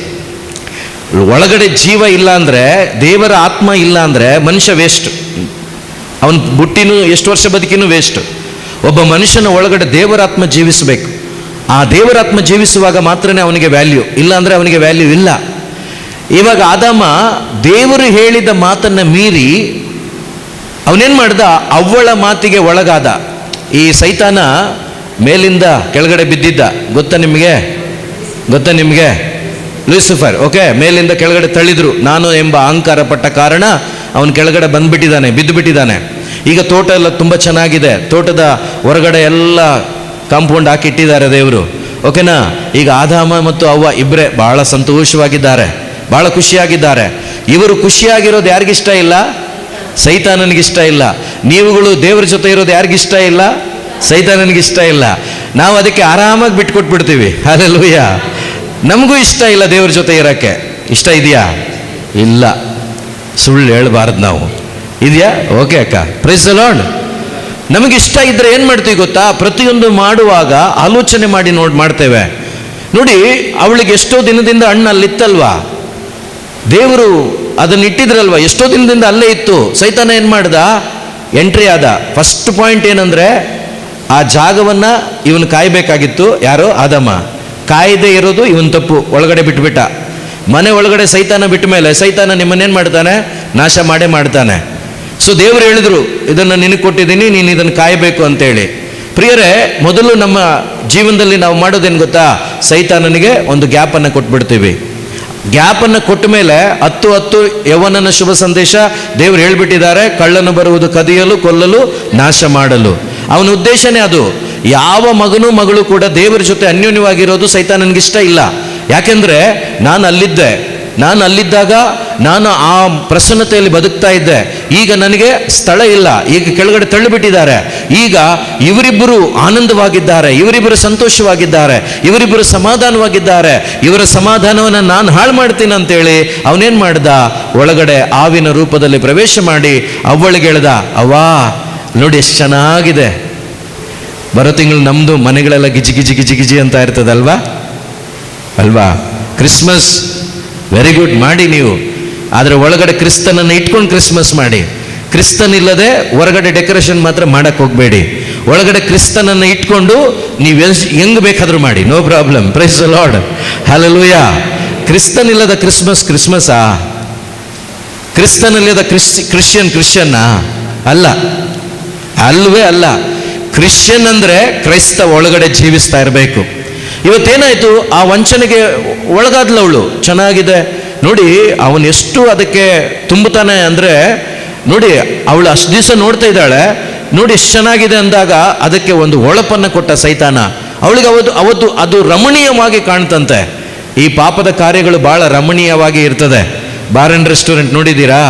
ಒಳಗಡೆ ಜೀವ ಇಲ್ಲ ಅಂದರೆ, ದೇವರ ಆತ್ಮ ಇಲ್ಲ ಅಂದರೆ ಮನುಷ್ಯ ವೇಸ್ಟ್. ಅವನು ಬುಟ್ಟಿನೂ ಎಷ್ಟು ವರ್ಷ ಬದುಕಿನೂ ವೇಸ್ಟ್. ಒಬ್ಬ ಮನುಷ್ಯನ ಒಳಗಡೆ ದೇವರಾತ್ಮ ಜೀವಿಸಬೇಕು. ಆ ದೇವರಾತ್ಮ ಜೀವಿಸುವಾಗ ಮಾತ್ರನೇ ಅವನಿಗೆ ವ್ಯಾಲ್ಯೂ, ಇಲ್ಲ ಅಂದರೆ ಅವನಿಗೆ ವ್ಯಾಲ್ಯೂ ಇಲ್ಲ. ಇವಾಗ ಆದಾಮ ದೇವರು ಹೇಳಿದ ಮಾತನ್ನು ಮೀರಿ ಅವನೇನು ಮಾಡ್ದ? ಅವ್ವಳ ಮಾತಿಗೆ ಒಳಗಾದ. ಈ ಸೈತಾನ ಮೇಲಿಂದ ಕೆಳಗಡೆ ಬಿದ್ದಿದ್ದ, ಗೊತ್ತಾ ನಿಮಗೆ? ಗೊತ್ತಾ ನಿಮಗೆ? ಲೂಸಿಫರ್. ಓಕೆ, ಮೇಲಿಂದ ಕೆಳಗಡೆ ತಳ್ಳಿದ್ರು. ನಾನು ಎಂಬ ಅಹಂಕಾರ ಪಟ್ಟ ಕಾರಣ ಅವನು ಕೆಳಗಡೆ ಬಂದ್ಬಿಟ್ಟಿದ್ದಾನೆ, ಬಿದ್ದು ಬಿಟ್ಟಿದ್ದಾನೆ. ಈಗ ತೋಟ ಎಲ್ಲ ತುಂಬ ಚೆನ್ನಾಗಿದೆ, ತೋಟದ ಹೊರಗಡೆ ಎಲ್ಲ ಕಾಂಪೌಂಡ್ ಹಾಕಿಟ್ಟಿದ್ದಾರೆ ದೇವರು. ಓಕೆನಾ? ಈಗ ಆದಾಮ ಮತ್ತು ಅವ್ವ ಇಬ್ಬರೇ ಬಹಳ ಸಂತೋಷವಾಗಿದ್ದಾರೆ, ಬಹಳ ಖುಷಿಯಾಗಿದ್ದಾರೆ. ಇವರು ಖುಷಿಯಾಗಿರೋದು ಯಾರಿಗಿಷ್ಟ ಇಲ್ಲ? ಸೈತಾನನಿಗಿಷ್ಟ ಇಲ್ಲ. ನೀವುಗಳು ದೇವರ ಜೊತೆ ಇರೋದು ಯಾರಿಗಿಷ್ಟ ಇಲ್ಲ? ಸೈತಾನನಿಗಿಷ್ಟ ಇಲ್ಲ. ನಾವು ಅದಕ್ಕೆ ಆರಾಮಾಗಿ ಬಿಟ್ಕೊಟ್ಬಿಡ್ತೀವಿ. ಹಲ್ಲೆಲೂಯ. ನಮಗೂ ಇಷ್ಟ ಇಲ್ಲ ದೇವರ ಜೊತೆ ಇರೋಕ್ಕೆ. ಇಷ್ಟ ಇದೆಯಾ? ಇಲ್ಲ. ಸುಳ್ಳು ಹೇಳಬಾರ್ದು ನಾವು. ಇದೆಯಾ? ಓಕೆ ಅಕ್ಕ, ಪ್ರೈಸ್ ದ ಲಾರ್ಡ್. ನಮಗಿಷ್ಟ ಇದ್ದರೆ ಏನು ಮಾಡ್ತೀವಿ ಗೊತ್ತಾ? ಪ್ರತಿಯೊಂದು ಮಾಡುವಾಗ ಆಲೋಚನೆ ಮಾಡಿ ಮಾಡ್ತೇವೆ. ನೋಡಿ, ಅವಳಿಗೆ ಎಷ್ಟೋ ದಿನದಿಂದ ಹಣ್ಣು ಅಲ್ಲಿತ್ತಲ್ವಾ, ದೇವರು ಅದನ್ನ ಇಟ್ಟಿದ್ರಲ್ವ, ಎಷ್ಟೋ ದಿನದಿಂದ ಅಲ್ಲೇ ಇತ್ತು. ಸೈತಾನ ಏನು ಮಾಡ್ದ? ಎಂಟ್ರಿ ಆದ. ಫಸ್ಟ್ ಪಾಯಿಂಟ್ ಏನಂದ್ರೆ, ಆ ಜಾಗವನ್ನು ಇವನು ಕಾಯಬೇಕಾಗಿತ್ತು. ಯಾರು? ಆದಾಮ. ಕಾಯದೆ ಇರೋದು ಇವನ್ ತಪ್ಪು, ಒಳಗಡೆ ಬಿಟ್ಬಿಟ್ಟ. ಮನೆ ಒಳಗಡೆ ಸೈತಾನ ಬಿಟ್ಟ ಮೇಲೆ ಸೈತಾನ ನಿಮ್ಮನ್ನೇನು ಮಾಡ್ತಾನೆ? ನಾಶ ಮಾಡೇ ಮಾಡ್ತಾನೆ. ಸೊ ದೇವರು ಹೇಳಿದ್ರು, ಇದನ್ನು ನಿನಗೆ ಕೊಟ್ಟಿದ್ದೀನಿ, ನೀನು ಇದನ್ನು ಕಾಯಬೇಕು ಅಂತೇಳಿ. ಪ್ರಿಯರೇ, ಮೊದಲು ನಮ್ಮ ಜೀವನದಲ್ಲಿ ನಾವು ಮಾಡೋದೇನು ಗೊತ್ತಾ? ಸೈತಾನನಿಗೆ ಒಂದು ಗ್ಯಾಪನ್ನು ಕೊಟ್ಬಿಡ್ತೀವಿ. ಗ್ಯಾಪನ್ನು ಕೊಟ್ಟ ಮೇಲೆ 10 ಯೌವನನ ಶುಭ ಸಂದೇಶ ದೇವರು ಹೇಳ್ಬಿಟ್ಟಿದ್ದಾರೆ. ಕಳ್ಳನು ಬರುವುದು ಕದಿಯಲು, ಕೊಲ್ಲಲು, ನಾಶ ಮಾಡಲು. ಅವನ ಉದ್ದೇಶನೇ ಅದು. ಯಾವ ಮಗನೂ ಮಗಳು ಕೂಡ ದೇವರ ಜೊತೆ ಅನ್ಯೋನ್ಯವಾಗಿರೋದು ಸೈತಾನನಿಗಿಷ್ಟ ಇಲ್ಲ. ಯಾಕೆಂದರೆ ನಾನು ಅಲ್ಲಿದ್ದಾಗ ನಾನು ಆ ಪ್ರಸನ್ನತೆಯಲ್ಲಿ ಬದುಕ್ತಾ ಇದ್ದೆ. ಈಗ ನನಗೆ ಸ್ಥಳ ಇಲ್ಲ, ಈಗ ಕೆಳಗಡೆ ತಳ್ಳಿಬಿಟ್ಟಿದ್ದಾರೆ. ಈಗ ಇವರಿಬ್ಬರು ಆನಂದವಾಗಿದ್ದಾರೆ, ಇವರಿಬ್ಬರು ಸಂತೋಷವಾಗಿದ್ದಾರೆ, ಇವರಿಬ್ಬರು ಸಮಾಧಾನವಾಗಿದ್ದಾರೆ. ಇವರ ಸಮಾಧಾನವನ್ನು ನಾನು ಹಾಳು ಮಾಡ್ತೀನಿ ಅಂತೇಳಿ ಅವನೇನು ಮಾಡ್ದ? ಒಳಗಡೆ ಆವಿನ ರೂಪದಲ್ಲಿ ಪ್ರವೇಶ ಮಾಡಿ ಅವ್ವಳಿಗೆ ಹೇಳ್ದ, ಅವ್ವಾ ನೋಡಿ ಎಷ್ಟು ಚೆನ್ನಾಗಿದೆ. ಬರೋ ತಿಂಗಳು ನಮ್ಮದು ಮನೆಗಳೆಲ್ಲ ಗಿಜಿ ಗಿಜಿ ಗಿಜಿ ಗಿಜಿ ಅಂತ ಇರ್ತದಲ್ವಾ ಅಲ್ವಾ? ಕ್ರಿಸ್ಮಸ್ ವೆರಿ ಗುಡ್ ಮಾಡಿ ನೀವು, ಆದರೆ ಒಳಗಡೆ ಕ್ರಿಸ್ತನನ್ನು ಇಟ್ಕೊಂಡು ಕ್ರಿಸ್ಮಸ್ ಮಾಡಿ. ಕ್ರಿಸ್ತನ್ ಇಲ್ಲದೆ ಹೊರಗಡೆ ಡೆಕೋರೇಷನ್ ಮಾತ್ರ ಮಾಡಕ್ಕೆ ಹೋಗಬೇಡಿ. ಒಳಗಡೆ ಕ್ರಿಸ್ತನನ್ನು ಇಟ್ಕೊಂಡು ನೀವು ಹೆಂಗ್ ಬೇಕಾದರೂ ಮಾಡಿ, no problem. Praise the Lord. Hallelujah. ಕ್ರಿಸ್ತನಿಲ್ಲದ ಕ್ರಿಸ್ಮಸ್ಸಾ? ಕ್ರಿಸ್ತನಿಲ್ಲದ ಕ್ರಿಶ್ಚಿಯನ್ನ ಅಲ್ಲ, ಅಲ್ವೇ ಅಲ್ಲ. ಕ್ರಿಶ್ಚಿಯನ್ ಅಂದರೆ ಕ್ರೈಸ್ತ ಒಳಗಡೆ ಜೀವಿಸ್ತಾ ಇರಬೇಕು. ಇವತ್ತೇನಾಯಿತು, ಆ ವಂಚನೆಗೆ ಒಳಗಾದ್ಲು ಅವಳು. ಚೆನ್ನಾಗಿದೆ ನೋಡಿ, ಅವನು ಎಷ್ಟು ಅದಕ್ಕೆ ತುಂಬುತ್ತಾನೆ ಅಂದರೆ ನೋಡಿ, ಅವಳು ಅಷ್ಟು ದಿವಸ ನೋಡ್ತಾ ಇದ್ದಾಳೆ, ನೋಡಿ ಎಷ್ಟು ಚೆನ್ನಾಗಿದೆ ಅಂದಾಗ ಅದಕ್ಕೆ ಒಂದು ಹೊಳಪನ್ನು ಕೊಟ್ಟ ಸೈತಾನ. ಅವಳಿಗೆ ಅವತ್ತು ಅದು ರಮಣೀಯವಾಗಿ ಕಾಣ್ತಂತೆ. ಈ ಪಾಪದ ಕಾರ್ಯಗಳು ಭಾಳ ರಮಣೀಯವಾಗಿ ಇರ್ತದೆ. ಬಾರ್ ಆ್ಯಂಡ್ ರೆಸ್ಟೋರೆಂಟ್ ನೋಡಿದ್ದೀರಾ?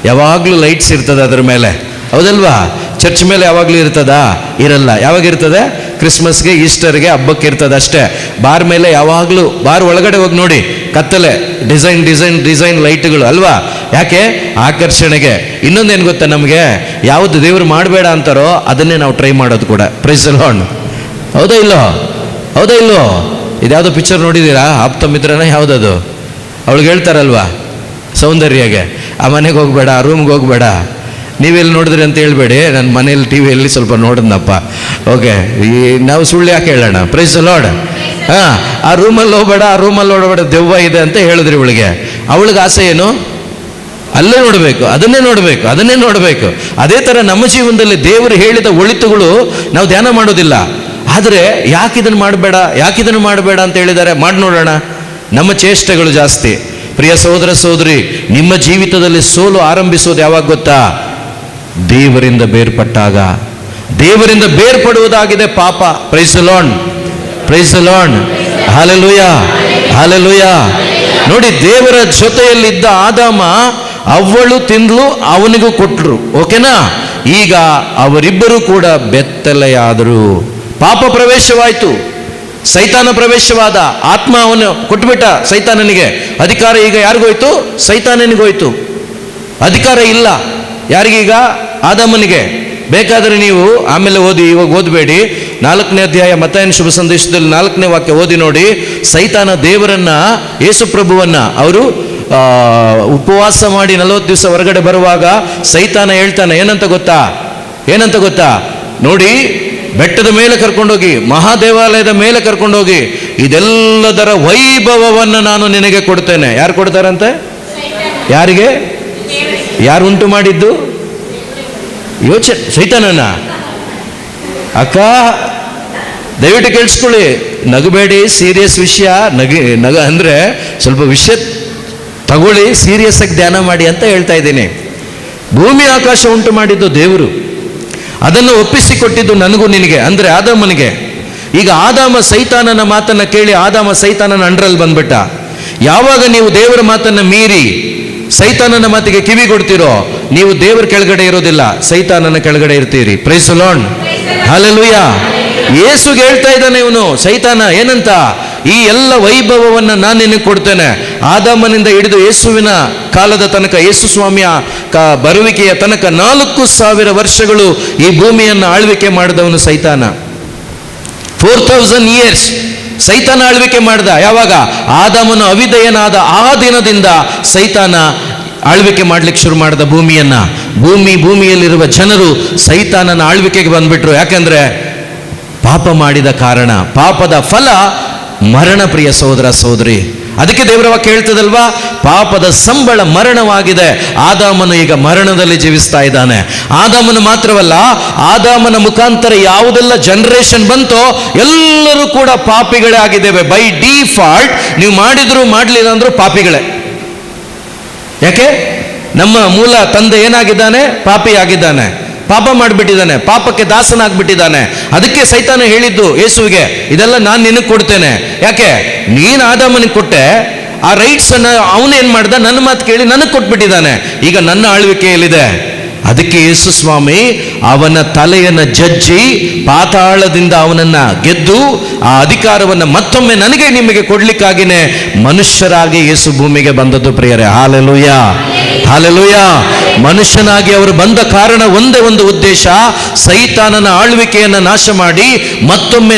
ಯಾವಾಗಲೂ ಲೈಟ್ಸ್ ಇರ್ತದೆ ಅದರ ಮೇಲೆ, ಹೌದಲ್ವಾ? ಚರ್ಚ್ ಮೇಲೆ ಯಾವಾಗಲೂ ಇರ್ತದಾ? ಇರಲ್ಲ. ಯಾವಾಗ ಇರ್ತದೆ? ಕ್ರಿಸ್ಮಸ್ಗೆ, ಈಸ್ಟರ್ಗೆ, ಹಬ್ಬಕ್ಕೆ ಇರ್ತದೆ ಅಷ್ಟೇ. ಬಾರ್ ಮೇಲೆ ಯಾವಾಗಲೂ, ಬಾರ್ ಒಳಗಡೆ ಹೋಗಿ ನೋಡಿ, ಕತ್ತಲೆ, ಡಿಸೈನ್ ಲೈಟ್ಗಳು ಅಲ್ವಾ? ಯಾಕೆ? ಆಕರ್ಷಣೆಗೆ. ಇನ್ನೊಂದೇನು ಗೊತ್ತಾ ನಮಗೆ? ಯಾವುದು ದೇವರು ಮಾಡಬೇಡ ಅಂತಾರೋ ಅದನ್ನೇ ನಾವು ಟ್ರೈ ಮಾಡೋದು ಕೂಡ. Praise the lord. ಹೌದಾ ಇಲ್ಲೋ? ಇದ್ಯಾವುದೋ ಪಿಕ್ಚರ್ ನೋಡಿದ್ದೀರಾ? ಆಪ್ತ ಮಿತ್ರನ ಯಾವುದದು? ಅವಳಿಗೆ ಹೇಳ್ತಾರಲ್ವಾ ಸೌಂದರ್ಯಗೆ, ಆ ಮನೆಗೆ ಹೋಗಬೇಡ, ಆ ರೂಮ್ಗೆ ಹೋಗಬೇಡ. ನೀವೆಲ್ಲಿ ನೋಡಿದ್ರಿ ಅಂತ ಹೇಳ್ಬೇಡಿ, ನನ್ನ ಮನೇಲಿ ಟಿ ವಿಯಲ್ಲಿ ಸ್ವಲ್ಪ ನೋಡಿದ್ನಪ್ಪ. ಓಕೆ, ನಾವು ಸುಳ್ಳು ಯಾಕೆ ಹೇಳೋಣ? Praise the lord. ಆ ರೂಮಲ್ಲಿ ಹೋಗಬೇಡ, ಆ ರೂಮಲ್ಲಿ ನೋಡಬೇಡ, ದೆವ್ವ ಇದೆ ಅಂತ ಹೇಳಿದ್ರಿ ಇವಳಿಗೆ. ಅವಳಿಗೆ ಆಸೆ ಏನು? ಅಲ್ಲೇ ನೋಡಬೇಕು, ಅದನ್ನೇ ನೋಡಬೇಕು. ಅದೇ ಥರ ನಮ್ಮ ಜೀವನದಲ್ಲಿ ದೇವರು ಹೇಳಿದ ಒಳಿತುಗಳು ನಾವು ಧ್ಯಾನ ಮಾಡೋದಿಲ್ಲ. ಆದರೆ ಯಾಕಿದನ್ನು ಮಾಡಬೇಡ ಅಂತ ಹೇಳಿದ್ದಾರೆ? ಮಾಡಿ ನೋಡೋಣ. ನಮ್ಮ ಚೇಷ್ಟೆಗಳು ಜಾಸ್ತಿ. ಪ್ರಿಯ ಸಹೋದರ ಸಹೋದರಿ, ನಿಮ್ಮ ಜೀವಿತದಲ್ಲಿ ಸೋಲು ಆರಂಭಿಸೋದು ಯಾವಾಗ ಗೊತ್ತಾ? ದೇವರಿಂದ ಬೇರ್ಪಟ್ಟಾಗ. ದೇವರಿಂದ ಬೇರ್ಪಡುವುದಾಗಿದೆ ಪಾಪ. Praise the lord. ಹಲ್ಲೆಲೂಯಾ. ನೋಡಿ, ದೇವರ ಜೊತೆಯಲ್ಲಿದ್ದ ಆದಾಮ, ಅವಳು ತಿಂದ್ಲು, ಅವನಿಗೂ ಕೊಟ್ಟರು. ಓಕೆನಾ? ಈಗ ಅವರಿಬ್ಬರು ಕೂಡ ಬೆತ್ತಲೆಯಾದರು. ಪಾಪ ಪ್ರವೇಶವಾಯಿತು, ಸೈತಾನ ಪ್ರವೇಶವಾದ. ಆತ್ಮ ಅವನು ಕೊಟ್ಬಿಟ್ಟ ಸೈತಾನನಿಗೆ ಅಧಿಕಾರ. ಈಗ ಯಾರಿಗೋಯ್ತು? ಸೈತಾನನಿಗೋಯ್ತು. ಅಧಿಕಾರ ಇಲ್ಲ ಯಾರಿಗೀಗ? ಆದಾಮನಿಗೆ. ಬೇಕಾದರೆ ನೀವು ಆಮೇಲೆ ಓದಿ, ಇವಾಗ ಓದಬೇಡಿ. 4ನೇ ಅಧ್ಯಾಯ ಮತ್ತಾಯನ ಶುಭ ಸಂದೇಶದಲ್ಲಿ 4ನೇ ವಾಕ್ಯ ಓದಿ ನೋಡಿ. ಸೈತಾನ ದೇವರನ್ನ, ಯೇಸು ಪ್ರಭುವನ್ನ ಅವರು ಉಪವಾಸ ಮಾಡಿ 40 ದಿವಸ ಹೊರಗಡೆ ಬರುವಾಗ ಸೈತಾನ ಹೇಳ್ತಾನೆ, ಏನಂತ ಗೊತ್ತಾ? ನೋಡಿ, ಬೆಟ್ಟದ ಮೇಲೆ ಕರ್ಕೊಂಡೋಗಿ, ಮಹಾದೇವಾಲಯದ ಮೇಲೆ ಕರ್ಕೊಂಡೋಗಿ, ಇದೆಲ್ಲದರ ವೈಭವವನ್ನು ನಾನು ನಿನಗೆ ಕೊಡ್ತೇನೆ. ಯಾರು ಕೊಡ್ತಾರಂತೆ? ಯಾರಿಗೆ? ಯಾರು ಉಂಟು ಮಾಡಿದ್ದು? ಸೈತಾನನ. ಅಕ್ಕ ದಯವಿಟ್ಟು ಕೇಳಿಸ್ಕೊಳ್ಳಿ, ನಗಬೇಡಿ. ಸೀರಿಯಸ್ ವಿಷಯ. ನಗ ಅಂದರೆ ಸ್ವಲ್ಪ ವಿಷಯ ತಗೊಳ್ಳಿ, ಸೀರಿಯಸ್ ಆಗಿ ಧ್ಯಾನ ಮಾಡಿ ಅಂತ ಹೇಳ್ತಾ ಇದ್ದೀನಿ. ಭೂಮಿ ಆಕಾಶ ಉಂಟು ಮಾಡಿದ್ದು ದೇವರು, ಅದನ್ನು ಒಪ್ಪಿಸಿಕೊಟ್ಟಿದ್ದು ನನಗೂ ನಿನಗೆ, ಅಂದರೆ ಆದಾಮನಿಗೆ. ಈಗ ಆದಾಮ ಸೈತಾನನ ಮಾತನ್ನು ಕೇಳಿ ಆದಾಮ ಸೈತಾನನ ಅಂಡ್ರಲ್ಲಿ ಬಂದ್ಬಿಟ್ಟ. ಯಾವಾಗ ನೀವು ದೇವರ ಮಾತನ್ನು ಮೀರಿ ಸೈತಾನನ ಮಾತಿಗೆ ಕಿವಿ ಕೊಡ್ತೀರೋ, ನೀವು ದೇವರ ಕೆಳಗಡೆ ಇರೋದಿಲ್ಲ, ಸೈತಾನನ ಕೆಳಗಡೆ ಇರ್ತೀರಿ. Praise the lord. ಹಲ್ಲೆಲೂಯಾ. ಯೇಸುಗೆ ಹೇಳ್ತಾ ಇದ್ದಾನೆ ಇವನು, ಸೈತಾನ, ಏನಂತ? ಈ ಎಲ್ಲ ವೈಭವವನ್ನು ನಾನು ನಿನಗೆ ಕೊಡ್ತೇನೆ. ಆದಾಮನಿಂದ ಹಿಡಿದು ಯೇಸುವಿನ ಕಾಲದ ತನಕ, ಯೇಸು ಸ್ವಾಮಿಯ ಬರುವಿಕೆಯ ತನಕ 4000 ವರ್ಷಗಳು ಈ ಭೂಮಿಯನ್ನು ಆಳ್ವಿಕೆ ಮಾಡಿದವನು ಸೈತಾನ. 4000 years ಸೈತಾನ ಆಳ್ವಿಕೆ ಮಾಡ್ದ. ಯಾವಾಗ? ಆದಾಮನು ಅವಿಧೇಯನಾದ ಆ ದಿನದಿಂದ ಸೈತಾನ ಆಳ್ವಿಕೆ ಮಾಡ್ಲಿಕ್ಕೆ ಶುರು ಮಾಡಿದ ಭೂಮಿಯನ್ನ. ಭೂಮಿಯಲ್ಲಿರುವ ಜನರು ಸೈತಾನನ ಆಳ್ವಿಕೆಗೆ ಬಂದ್ಬಿಟ್ರು. ಯಾಕಂದ್ರೆ ಪಾಪ ಮಾಡಿದ ಕಾರಣ. ಪಾಪದ ಫಲ ಮರಣ. ಪ್ರಿಯ ಸಹೋದರ ಸಹೋದರಿ, ಅದಕ್ಕೆ ದೇವರ ವಾಕ್ಯ ಹೇಳ್ತದಲ್ವಾ, ಪಾಪದ ಸಂಬಳ ಮರಣವಾಗಿದೆ. ಆದಾಮನು ಈಗ ಮರಣದಲ್ಲಿ ಜೀವಿಸ್ತಾ ಇದ್ದಾನೆ. ಆದಾಮನು ಮಾತ್ರವಲ್ಲ, ಆದಾಮನ ಮುಖಾಂತರ ಯಾವುದೆಲ್ಲ ಜನರೇಷನ್ ಬಂತೋ ಎಲ್ಲರೂ ಕೂಡ ಪಾಪಿಗಳೇ ಆಗಿದ್ದೇವೆ. ಬೈ ಡಿಫಾಲ್ಟ್ ನೀವು ಮಾಡಿದ್ರು ಮಾಡಲಿಲ್ಲ ಅಂದ್ರೂ ಪಾಪಿಗಳೇ. ಯಾಕೆ? ನಮ್ಮ ಮೂಲ ತಂದೆ ಏನಾಗಿದ್ದಾನೆ? ಪಾಪಿ ಆಗಿದ್ದಾನೆ, ಪಾಪ ಮಾಡಿಬಿಟ್ಟಿದ್ದಾನೆ, ಪಾಪಕ್ಕೆ ದಾಸನಾಗ್ಬಿಟ್ಟಿದ್ದಾನೆ. ಅದಕ್ಕೆ ಸೈತಾನ ಹೇಳಿದ್ದು ಯೇಸುವಿಗೆ, ಇದೆಲ್ಲ ನಾನು ನಿನಗೆ ಕೊಡ್ತೇನೆ. ಯಾಕೆ? ನೀನು ಆದಾಮನಿಗೆ ಕೊಟ್ಟೆ, ಆ ರೈಟ್ಸ್ ಅನ್ನ ಅವನೇನ್ ಮಾಡ್ದ? ನನ್ನ ಮಾತು ಕೇಳಿ ನನಗೆ ಕೊಟ್ಬಿಟ್ಟಿದ್ದಾನೆ. ಈಗ ನನ್ನ ಆಳ್ವಿಕೆಯಲ್ಲಿದೆ. ಅದಕ್ಕೆ ಯೇಸು ಸ್ವಾಮಿ ಅವನ ತಲೆಯನ್ನು ಜಜ್ಜಿ ಪಾತಾಳದಿಂದ ಅವನನ್ನ ಗೆದ್ದು ಆ ಅಧಿಕಾರವನ್ನು ಮತ್ತೊಮ್ಮೆ ನನಗೆ ನಿಮಗೆ ಕೊಡ್ಲಿಕ್ಕಾಗಿನೇ ಮನುಷ್ಯರಾಗಿ ಯೇಸು ಭೂಮಿಗೆ ಬಂದದ್ದು. ಪ್ರಿಯರೇ, ಹಾಲೆಲೂಯಾ, ಹಾಲೆಲೂಯಾ. ಮನುಷ್ಯನಾಗಿ ಅವರು ಬಂದ ಕಾರಣ ಒಂದೇ ಒಂದು ಉದ್ದೇಶ, ಸೈತಾನನ ಆಳ್ವಿಕೆಯನ್ನು ನಾಶ ಮಾಡಿ ಮತ್ತೊಮ್ಮೆ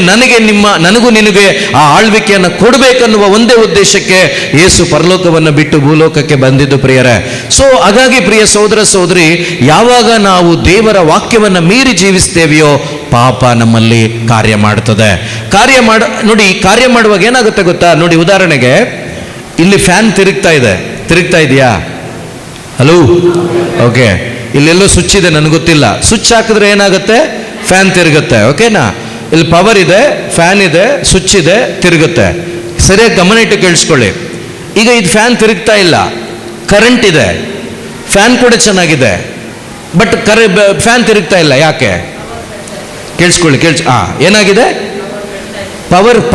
ನನಗೂ ನಿನಗೆ ಆ ಆಳ್ವಿಕೆಯನ್ನು ಕೊಡಬೇಕನ್ನುವ ಒಂದೇ ಉದ್ದೇಶಕ್ಕೆ ಯೇಸು ಪರಲೋಕವನ್ನು ಬಿಟ್ಟು ಭೂಲೋಕಕ್ಕೆ ಬಂದಿದ್ದು. ಪ್ರಿಯರೇ, ಸೊ ಹಾಗಾಗಿ ಪ್ರಿಯ ಸಹೋದರ ಸಹೋದರಿ, ಯಾವಾಗ ನಾವು ದೇವರ ವಾಕ್ಯವನ್ನು ಮೀರಿ ಜೀವಿಸ್ತೇವೆಯೋ ಪಾಪ ನಮ್ಮಲ್ಲಿ ಕಾರ್ಯ ಮಾಡ್ತದೆ. ನೋಡಿ, ಕಾರ್ಯ ಮಾಡುವಾಗ ಏನಾಗುತ್ತೆ ಗೊತ್ತಾ? ನೋಡಿ, ಉದಾಹರಣೆಗೆ ಇಲ್ಲಿ ಫ್ಯಾನ್ ತಿರುಗ್ತಾ ಇದೆಯಾ? Hello, okay. ಇಲ್ಲೆಲ್ಲೋ ಸ್ವಿಚ್ ಇದೆ, ನನಗೆ ಗೊತ್ತಿಲ್ಲ. ಸ್ವಿಚ್ ಹಾಕಿದ್ರೆ ಏನಾಗುತ್ತೆ? ಫ್ಯಾನ್ ತಿರುಗುತ್ತೆ. ಓಕೆನಾ? ಇಲ್ಲಿ ಪವರ್ ಇದೆ, ಫ್ಯಾನ್ ಇದೆ, ಸ್ವಿಚ್ ಇದೆ, ತಿರುಗುತ್ತೆ. ಸರಿಯಾಗಿ ಗಮನ ಇಟ್ಟು ಕೇಳಿಸ್ಕೊಳ್ಳಿ. ಈಗ ಇದು ಫ್ಯಾನ್ ತಿರುಗ್ತಾ ಇಲ್ಲ, ಕರೆಂಟ್ ಇದೆ, ಫ್ಯಾನ್ ಕೂಡ ಚೆನ್ನಾಗಿದೆ, ಬಟ್ ಫ್ಯಾನ್ ತಿರುಗ್ತಾ ಇಲ್ಲ. ಯಾಕೆ? ಕೇಳಿಸ್ಕೊಳ್ಳಿ, ಏನಾಗಿದೆ?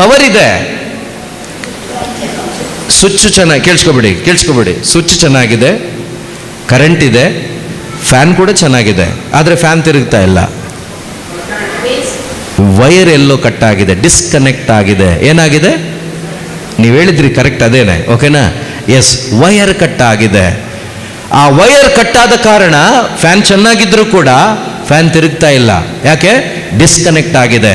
ಪವರ್ ಇದೆ, ಸ್ವಿಚ್ ಚೆನ್ನಾಗಿ ಕೇಳಿಸ್ಕೊಬಿಡಿ. ಸ್ವಿಚ್ ಚೆನ್ನಾಗಿದೆ, ಕರೆಂಟ್ ಇದೆ, ಫ್ಯಾನ್ ಕೂಡ ಚೆನ್ನಾಗಿದೆ, ಆದರೆ ಫ್ಯಾನ್ ತಿರುಗ್ತಾ ಇಲ್ಲ. ವೈರ್ ಎಲ್ಲೋ ಕಟ್ ಆಗಿದೆ, ಡಿಸ್ಕನೆಕ್ಟ್ ಆಗಿದೆ. ಏನಾಗಿದೆ? ನೀವು ಹೇಳಿದ್ರಿ ಕರೆಕ್ಟ್, ಅದೇನೆ. ಓಕೆನಾ? ಎಸ್, ವೈರ್ ಕಟ್ ಆಗಿದೆ. ಆ ವೈರ್ ಕಟ್ ಆದ ಕಾರಣ ಫ್ಯಾನ್ ಚೆನ್ನಾಗಿದ್ರೂ ಕೂಡ ಫ್ಯಾನ್ ತಿರುಗ್ತಾ ಇಲ್ಲ. ಯಾಕೆ? ಡಿಸ್ಕನೆಕ್ಟ್ ಆಗಿದೆ.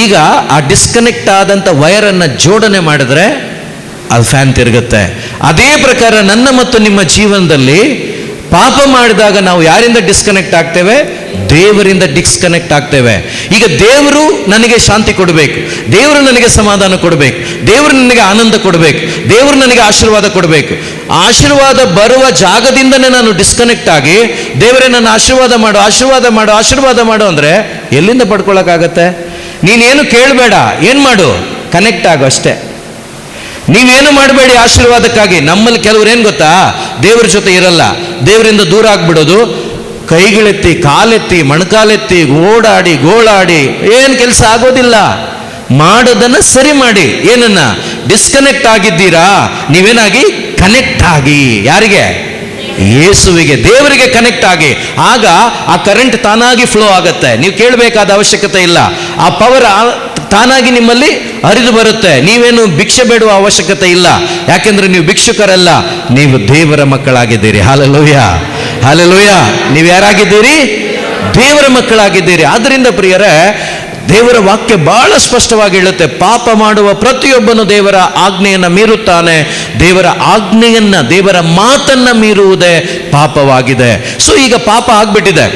ಈಗ ಆ ಡಿಸ್ಕನೆಕ್ಟ್ ಆದಂಥ ವೈರನ್ನು ಜೋಡಣೆ ಮಾಡಿದ್ರೆ ಅದು ಫ್ಯಾನ್ ತಿರುಗುತ್ತೆ. ಅದೇ ಪ್ರಕಾರ ನನ್ನ ಮತ್ತು ನಿಮ್ಮ ಜೀವನದಲ್ಲಿ ಪಾಪ ಮಾಡಿದಾಗ ನಾವು ಯಾರಿಂದ ಡಿಸ್ಕನೆಕ್ಟ್ ಆಗ್ತೇವೆ? ದೇವರಿಂದ ಡಿಸ್ಕನೆಕ್ಟ್ ಆಗ್ತೇವೆ. ಈಗ ದೇವರು ನನಗೆ ಶಾಂತಿ ಕೊಡಬೇಕು, ದೇವರು ನನಗೆ ಸಮಾಧಾನ ಕೊಡಬೇಕು, ದೇವರು ನನಗೆ ಆನಂದ ಕೊಡಬೇಕು, ದೇವರು ನನಗೆ ಆಶೀರ್ವಾದ ಕೊಡಬೇಕು. ಆಶೀರ್ವಾದ ಬರುವ ಜಾಗದಿಂದನೇ ನಾನು ಡಿಸ್ಕನೆಕ್ಟ್ ಆಗಿ ದೇವರೇ ನನ್ನ ಆಶೀರ್ವಾದ ಮಾಡು ಅಂದರೆ ಎಲ್ಲಿಂದ ಪಡ್ಕೊಳ್ಳೋಕ್ಕಾಗತ್ತೆ? ನೀನೇನು ಕೇಳಬೇಡ, ಏನು ಮಾಡು? ಕನೆಕ್ಟ್ ಆಗು ಅಷ್ಟೇ. ನೀವೇನು ಮಾಡಬೇಡಿ ಆಶೀರ್ವಾದಕ್ಕಾಗಿ. ನಮ್ಮಲ್ಲಿ ಕೆಲವ್ರು ಏನು ಗೊತ್ತಾ, ದೇವರ ಜೊತೆ ಇರಲ್ಲ, ದೇವರಿಂದ ದೂರ ಆಗ್ಬಿಡೋದು. ಕೈಗಳೆತ್ತಿ, ಕಾಲೆತ್ತಿ, ಮೊಣಕಾಲೆತ್ತಿ, ಗೋಳಾಡಿ ಏನು ಕೆಲಸ ಆಗೋದಿಲ್ಲ. ಮಾಡೋದನ್ನ ಸರಿ ಮಾಡಿ. ಏನನ್ನ? ಡಿಸ್ಕನೆಕ್ಟ್ ಆಗಿದ್ದೀರಾ? ನೀವೇನಾಗಿ ಕನೆಕ್ಟ್ ಆಗಿ. ಯಾರಿಗೆ? ಯೇಸುವಿಗೆ, ದೇವರಿಗೆ ಕನೆಕ್ಟ್ ಆಗಿ. ಆಗ ಆ ಕರೆಂಟ್ ತಾನಾಗಿ ಫ್ಲೋ ಆಗುತ್ತೆ. ನೀವು ಕೇಳಬೇಕಾದ ಅವಶ್ಯಕತೆ ಇಲ್ಲ. ಆ ಪವರ್ ತಾನಾಗಿ ನಿಮ್ಮಲ್ಲಿ ಹರಿದು ಬರುತ್ತೆ. ನೀವೇನು ಭಿಕ್ಷೆ ಬೇಡುವ ಅವಶ್ಯಕತೆ ಇಲ್ಲ. ಯಾಕೆಂದ್ರೆ ನೀವು ಭಿಕ್ಷುಕರಲ್ಲ, ನೀವು ದೇವರ ಮಕ್ಕಳಾಗಿದ್ದೀರಿ. ಹಾಲೆಲೂಯ. ನೀವು ಯಾರಾಗಿದ್ದೀರಿ? ದೇವರ ಮಕ್ಕಳಾಗಿದ್ದೀರಿ. ಆದ್ದರಿಂದ ಪ್ರಿಯರೇ, ದೇವರ ವಾಕ್ಯ ಬಹಳ ಸ್ಪಷ್ಟವಾಗಿ ಹೇಳುತ್ತೆ, ಪಾಪ ಮಾಡುವ ಪ್ರತಿಯೊಬ್ಬನು ದೇವರ ಆಜ್ಞೆಯನ್ನು ಮೀರುತ್ತಾನೆ. ದೇವರ ಆಜ್ಞೆಯನ್ನ, ದೇವರ ಮಾತನ್ನ ಮೀರುವುದೇ ಪಾಪವಾಗಿದೆ. ಸೊ ಈಗ ಪಾಪ ಆಗ್ಬಿಟ್ಟಿದೆ.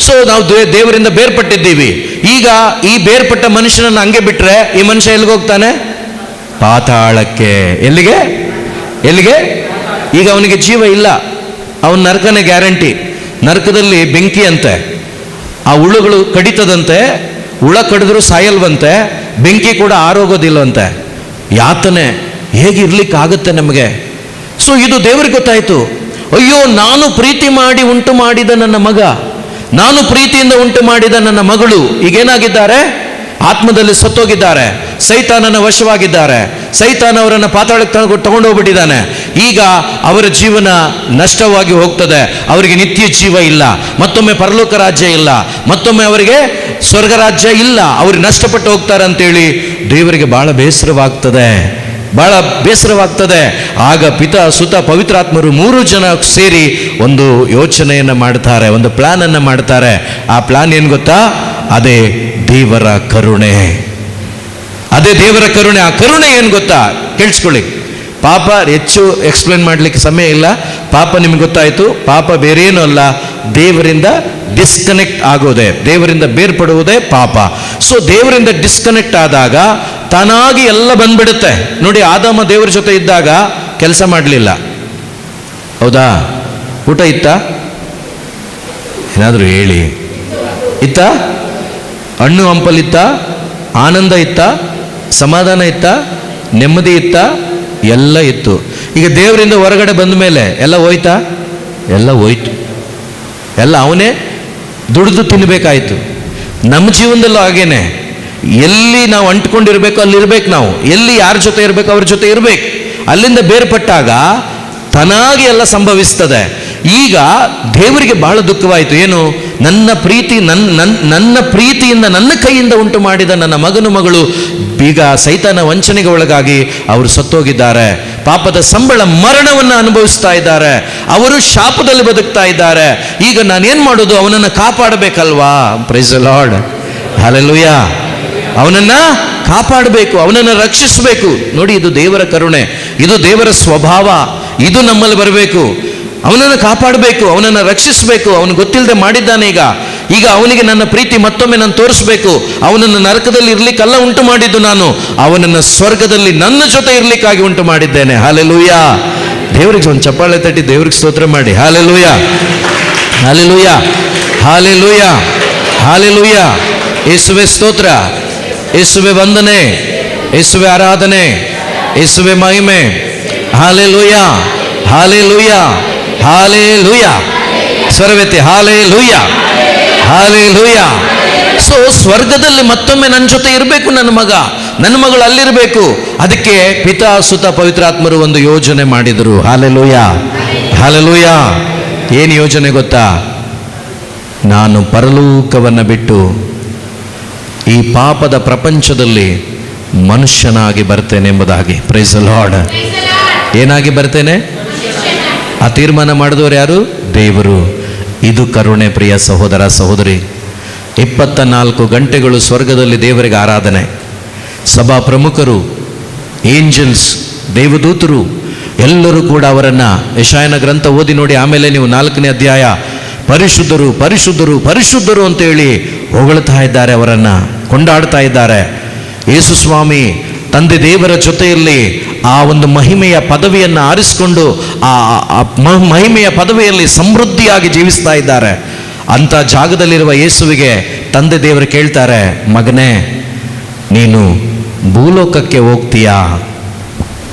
ಸೊ ನಾವು ದೇವರಿಂದ ಬೇರ್ಪಟ್ಟಿದ್ದೀವಿ. ಈಗ ಈ ಬೇರ್ಪಟ್ಟ ಮನುಷ್ಯನನ್ನು ಹಂಗೆ ಬಿಟ್ರೆ ಈ ಮನುಷ್ಯ ಎಲ್ಲಿಗೆ ಹೋಗ್ತಾನೆ? ಪಾತಾಳಕ್ಕೆ. ಎಲ್ಲಿಗೆ? ಈಗ ಅವನಿಗೆ ಜೀವ ಇಲ್ಲ, ಅವನ ನರಕನೇ ಗ್ಯಾರಂಟಿ. ನರಕದಲ್ಲಿ ಬೆಂಕಿ ಅಂತೆ, ಆ ಹುಳುಗಳು ಕಡಿತದಂತೆ, ಹುಳ ಕಡಿದ್ರು ಸಾಯಲ್ವಂತೆ, ಬೆಂಕಿ ಕೂಡ ಆರೋಗೋದಿಲ್ಲವಂತೆ. ಯಾತನೆ ಹೇಗಿರ್ಲಿಕ್ಕಾಗುತ್ತೆ ನಮಗೆ? ಸೊ ಇದು ದೇವರಿಗೆ ಗೊತ್ತಾಯ್ತು. ಅಯ್ಯೋ, ನಾನು ಪ್ರೀತಿ ಮಾಡಿ ಉಂಟು ಮಾಡಿದ ನನ್ನ ಮಗ, ನಾನು ಪ್ರೀತಿಯಿಂದ ಉಂಟು ಮಾಡಿದ ನನ್ನ ಮಗಳು ಈಗೇನಾಗಿದ್ದಾರೆ? ಆತ್ಮದಲ್ಲಿ ಸತ್ತೋಗಿದ್ದಾರೆ, ಸೈತಾನನ ವಶವಾಗಿದ್ದಾರೆ. ಸೈತಾನ ಅವರನ್ನು ಪಾತಾಳಕ್ಕೆ ತಗೊಂಡು ಹೋಗ್ಬಿಟ್ಟಿದ್ದಾನೆ. ಈಗ ಅವರ ಜೀವನ ನಷ್ಟವಾಗಿ ಹೋಗ್ತದೆ. ಅವರಿಗೆ ನಿತ್ಯ ಜೀವ ಇಲ್ಲ, ಮತ್ತೊಮ್ಮೆ ಪರಲೋಕ ರಾಜ್ಯ ಇಲ್ಲ, ಮತ್ತೊಮ್ಮೆ ಅವರಿಗೆ ಸ್ವರ್ಗ ರಾಜ್ಯ ಇಲ್ಲ. ಅವ್ರಿಗೆ ನಷ್ಟಪಟ್ಟು ಹೋಗ್ತಾರೆ ಅಂತೇಳಿ ದೇವರಿಗೆ ಬಹಳ ಬೇಸರವಾಗ್ತದೆ. ಆಗ ಪಿತ, ಸುತ, ಪವಿತ್ರಾತ್ಮರು 3 ಜನ ಸೇರಿ ಒಂದು ಯೋಚನೆಯನ್ನು ಮಾಡ್ತಾರೆ, ಒಂದು ಪ್ಲಾನ್ ಅನ್ನು ಮಾಡ್ತಾರೆ. ಆ ಪ್ಲಾನ್ ಏನು ಗೊತ್ತಾ? ಅದೇ ದೇವರ ಕರುಣೆ. ಆ ಕರುಣೆ ಏನು ಗೊತ್ತಾ? ಕೇಳಿಸ್ಕೊಳ್ಳಿ. ಪಾಪ ಹೆಚ್ಚು ಎಕ್ಸ್ಪ್ಲೇನ್ ಮಾಡಲಿಕ್ಕೆ ಸಮಯ ಇಲ್ಲ. ಪಾಪ ನಿಮ್ಗೆ ಗೊತ್ತಾಯ್ತು. ಪಾಪ ಬೇರೇನೂ ಅಲ್ಲ, ದೇವರಿಂದ ಡಿಸ್ಕನೆಕ್ಟ್ ಆಗೋದೇ, ದೇವರಿಂದ ಬೇರ್ಪಡುವುದೇ ಪಾಪ. ಸೊ ದೇವರಿಂದ ಡಿಸ್ಕನೆಕ್ಟ್ ಆದಾಗ ತಾನಾಗಿ ಎಲ್ಲ ಬಂದ್ಬಿಡುತ್ತೆ. ನೋಡಿ, ಆದಾಮ ದೇವರ ಜೊತೆ ಇದ್ದಾಗ ಕೆಲಸ ಮಾಡಲಿಲ್ಲ, ಹೌದಾ? ಊಟ ಇತ್ತ? ಏನಾದರೂ ಹೇಳಿ. ಇತ್ತ? ಹಣ್ಣು ಹಂಪಲಿತ್ತ? ಆನಂದ ಇತ್ತ? ಸಮಾಧಾನ ಇತ್ತ? ನೆಮ್ಮದಿ ಇತ್ತ? ಎಲ್ಲ ಇತ್ತು. ಈಗ ದೇವರಿಂದ ಹೊರಗಡೆ ಬಂದ ಮೇಲೆ ಎಲ್ಲ ಹೋಯ್ತಾ? ಎಲ್ಲ ಹೋಯ್ತು. ಎಲ್ಲ ಅವನೇ ದುಡಿದು ತಿನ್ನಬೇಕಾಯ್ತು. ನಮ್ಮ ಜೀವನದಲ್ಲೂ ಹಾಗೇನೆ. ಎಲ್ಲಿ ನಾವು ಅಂಟ್ಕೊಂಡಿರ್ಬೇಕು ಅಲ್ಲಿರ್ಬೇಕು. ನಾವು ಎಲ್ಲಿ ಯಾರ ಜೊತೆ ಇರಬೇಕು ಅವ್ರ ಜೊತೆ ಇರಬೇಕು. ಅಲ್ಲಿಂದ ಬೇರ್ಪಟ್ಟಾಗ ತನಾಗಿ ಎಲ್ಲ ಸಂಭವಿಸ್ತದೆ. ಈಗ ದೇವರಿಗೆ ಬಹಳ ದುಃಖವಾಯಿತು. ಏನು? ನನ್ನ ಪ್ರೀತಿಯಿಂದ ನನ್ನ ಕೈಯಿಂದ ಉಂಟು ಮಾಡಿದ ನನ್ನ ಮಗಳು ಈಗ ಸೈತಾನ ವಂಚನೆಗೆ ಒಳಗಾಗಿ ಅವರು ಸತ್ತೋಗಿದ್ದಾರೆ. ಪಾಪದ ಸಂಬಳ ಮರಣವನ್ನು ಅನುಭವಿಸ್ತಾ ಇದ್ದಾರೆ. ಅವರು ಶಾಪದಲ್ಲಿ ಬದುಕ್ತಾ ಇದ್ದಾರೆ. ಈಗ ನಾನೇನ್ ಮಾಡೋದು? ಅವನನ್ನು ಕಾಪಾಡಬೇಕಲ್ವಾ? Praise the lord, hallelujah. ಅವನನ್ನ ಕಾಪಾಡಬೇಕು, ಅವನನ್ನು ರಕ್ಷಿಸಬೇಕು. ನೋಡಿ, ಇದು ದೇವರ ಕರುಣೆ, ಇದು ದೇವರ ಸ್ವಭಾವ, ಇದು ನಮ್ಮಲ್ಲಿ ಬರಬೇಕು. ಅವನನ್ನು ಕಾಪಾಡಬೇಕು, ಅವನನ್ನು ರಕ್ಷಿಸಬೇಕು. ಅವನು ಗೊತ್ತಿಲ್ಲದೆ ಮಾಡಿದ್ದಾನೆ. ಈಗ ಈಗ ಅವನಿಗೆ ನನ್ನ ಪ್ರೀತಿ ಮತ್ತೊಮ್ಮೆ ನಾನು ತೋರಿಸ್ಬೇಕು. ಅವನನ್ನು ನರಕದಲ್ಲಿ ಇರ್ಲಿಕ್ಕಲ್ಲ ಉಂಟು ಮಾಡಿದ್ದು ನಾನು, ಅವನನ್ನು ಸ್ವರ್ಗದಲ್ಲಿ ನನ್ನ ಜೊತೆ ಇರ್ಲಿಕ್ಕಾಗಿ ಉಂಟು ಮಾಡಿದ್ದೇನೆ. ಹಾಲೆಲೂಯ. ದೇವರಿಗೆ ಒಂದು ಚಪ್ಪಾಳೆ ತಟ್ಟಿ ದೇವರಿಗೆ ಸ್ತೋತ್ರ ಮಾಡಿ. Hallelujah, hallelujah, hallelujah, hallelujah. ಯೇಸುವೆ ಸ್ತೋತ್ರ, ಯೇಸುವೆ ವಂದನೆ, ಯೇಸುವೆ ಆರಾಧನೆ, ಯೇಸುವೆ ಮಹಿಮೆ. Hallelujah, hallelujah, hallelujah. ಸ್ವರವೆತ್ತಿ ಹಾಲೆಲೂಯ, ಹಾಲೆಲೂಯ. ಸೊ ಸ್ವರ್ಗದಲ್ಲಿ ಮತ್ತೊಮ್ಮೆ ನನ್ನ ಜೊತೆ ಇರಬೇಕು ನನ್ನ ಮಗ, ನನ್ನ ಮಗಳು ಅಲ್ಲಿರಬೇಕು. ಅದಕ್ಕೆ ಪಿತಾ ಸುತ ಪವಿತ್ರಾತ್ಮರು ಒಂದು ಯೋಜನೆ ಮಾಡಿದರು. Hallelujah, hallelujah. ಏನು ಯೋಜನೆ ಗೊತ್ತಾ? ನಾನು ಪರಲೋಕವನ್ನು ಬಿಟ್ಟು ಈ ಪಾಪದ ಪ್ರಪಂಚದಲ್ಲಿ ಮನುಷ್ಯನಾಗಿ ಬರ್ತೇನೆ ಎಂಬುದಾಗಿ. Praise the lord. ಏನಾಗಿ ಬರ್ತೇನೆ? ಆ ತೀರ್ಮಾನ ಮಾಡಿದವರು ಯಾರು? ದೇವರು. ಇದು ಕರುಣೆ. ಪ್ರಿಯ ಸಹೋದರ ಸಹೋದರಿ, 24 ಗಂಟೆಗಳು ಸ್ವರ್ಗದಲ್ಲಿ ದೇವರಿಗೆ ಆರಾಧನೆ. ಸಭಾ ಪ್ರಮುಖರು, ಏಂಜಲ್ಸ್, ದೇವದೂತರು ಎಲ್ಲರೂ ಕೂಡ ಅವರನ್ನು ಯೆಶಾಯನ ಗ್ರಂಥ ಓದಿ ನೋಡಿ. ಆಮೇಲೆ ನೀವು 4ನೇ ಅಧ್ಯಾಯ, ಪರಿಶುದ್ಧರು ಪರಿಶುದ್ಧರು ಪರಿಶುದ್ಧರು ಅಂತೇಳಿ ಹೊಗಳ್ತಾ ಇದ್ದಾರೆ, ಅವರನ್ನು ಕೊಂಡಾಡ್ತಾ ಇದ್ದಾರೆ. ಯೇಸು ಸ್ವಾಮಿ ತಂದೆ ದೇವರ ಜೊತೆಯಲ್ಲಿ ಆ ಒಂದು ಮಹಿಮೆಯ ಪದವಿಯನ್ನು ಆರಿಸಿಕೊಂಡು ಆ ಮಹಿಮೆಯ ಪದವಿಯಲ್ಲಿ ಸಮೃದ್ಧಿಯಾಗಿ ಜೀವಿಸ್ತಾ ಇದ್ದಾರೆ. ಅಂಥ ಜಾಗದಲ್ಲಿರುವ ಯೇಸುವಿಗೆ ತಂದೆ ದೇವರು ಕೇಳ್ತಾರೆ, ಮಗನೇ ನೀನು ಭೂಲೋಕಕ್ಕೆ ಹೋಗ್ತೀಯಾ?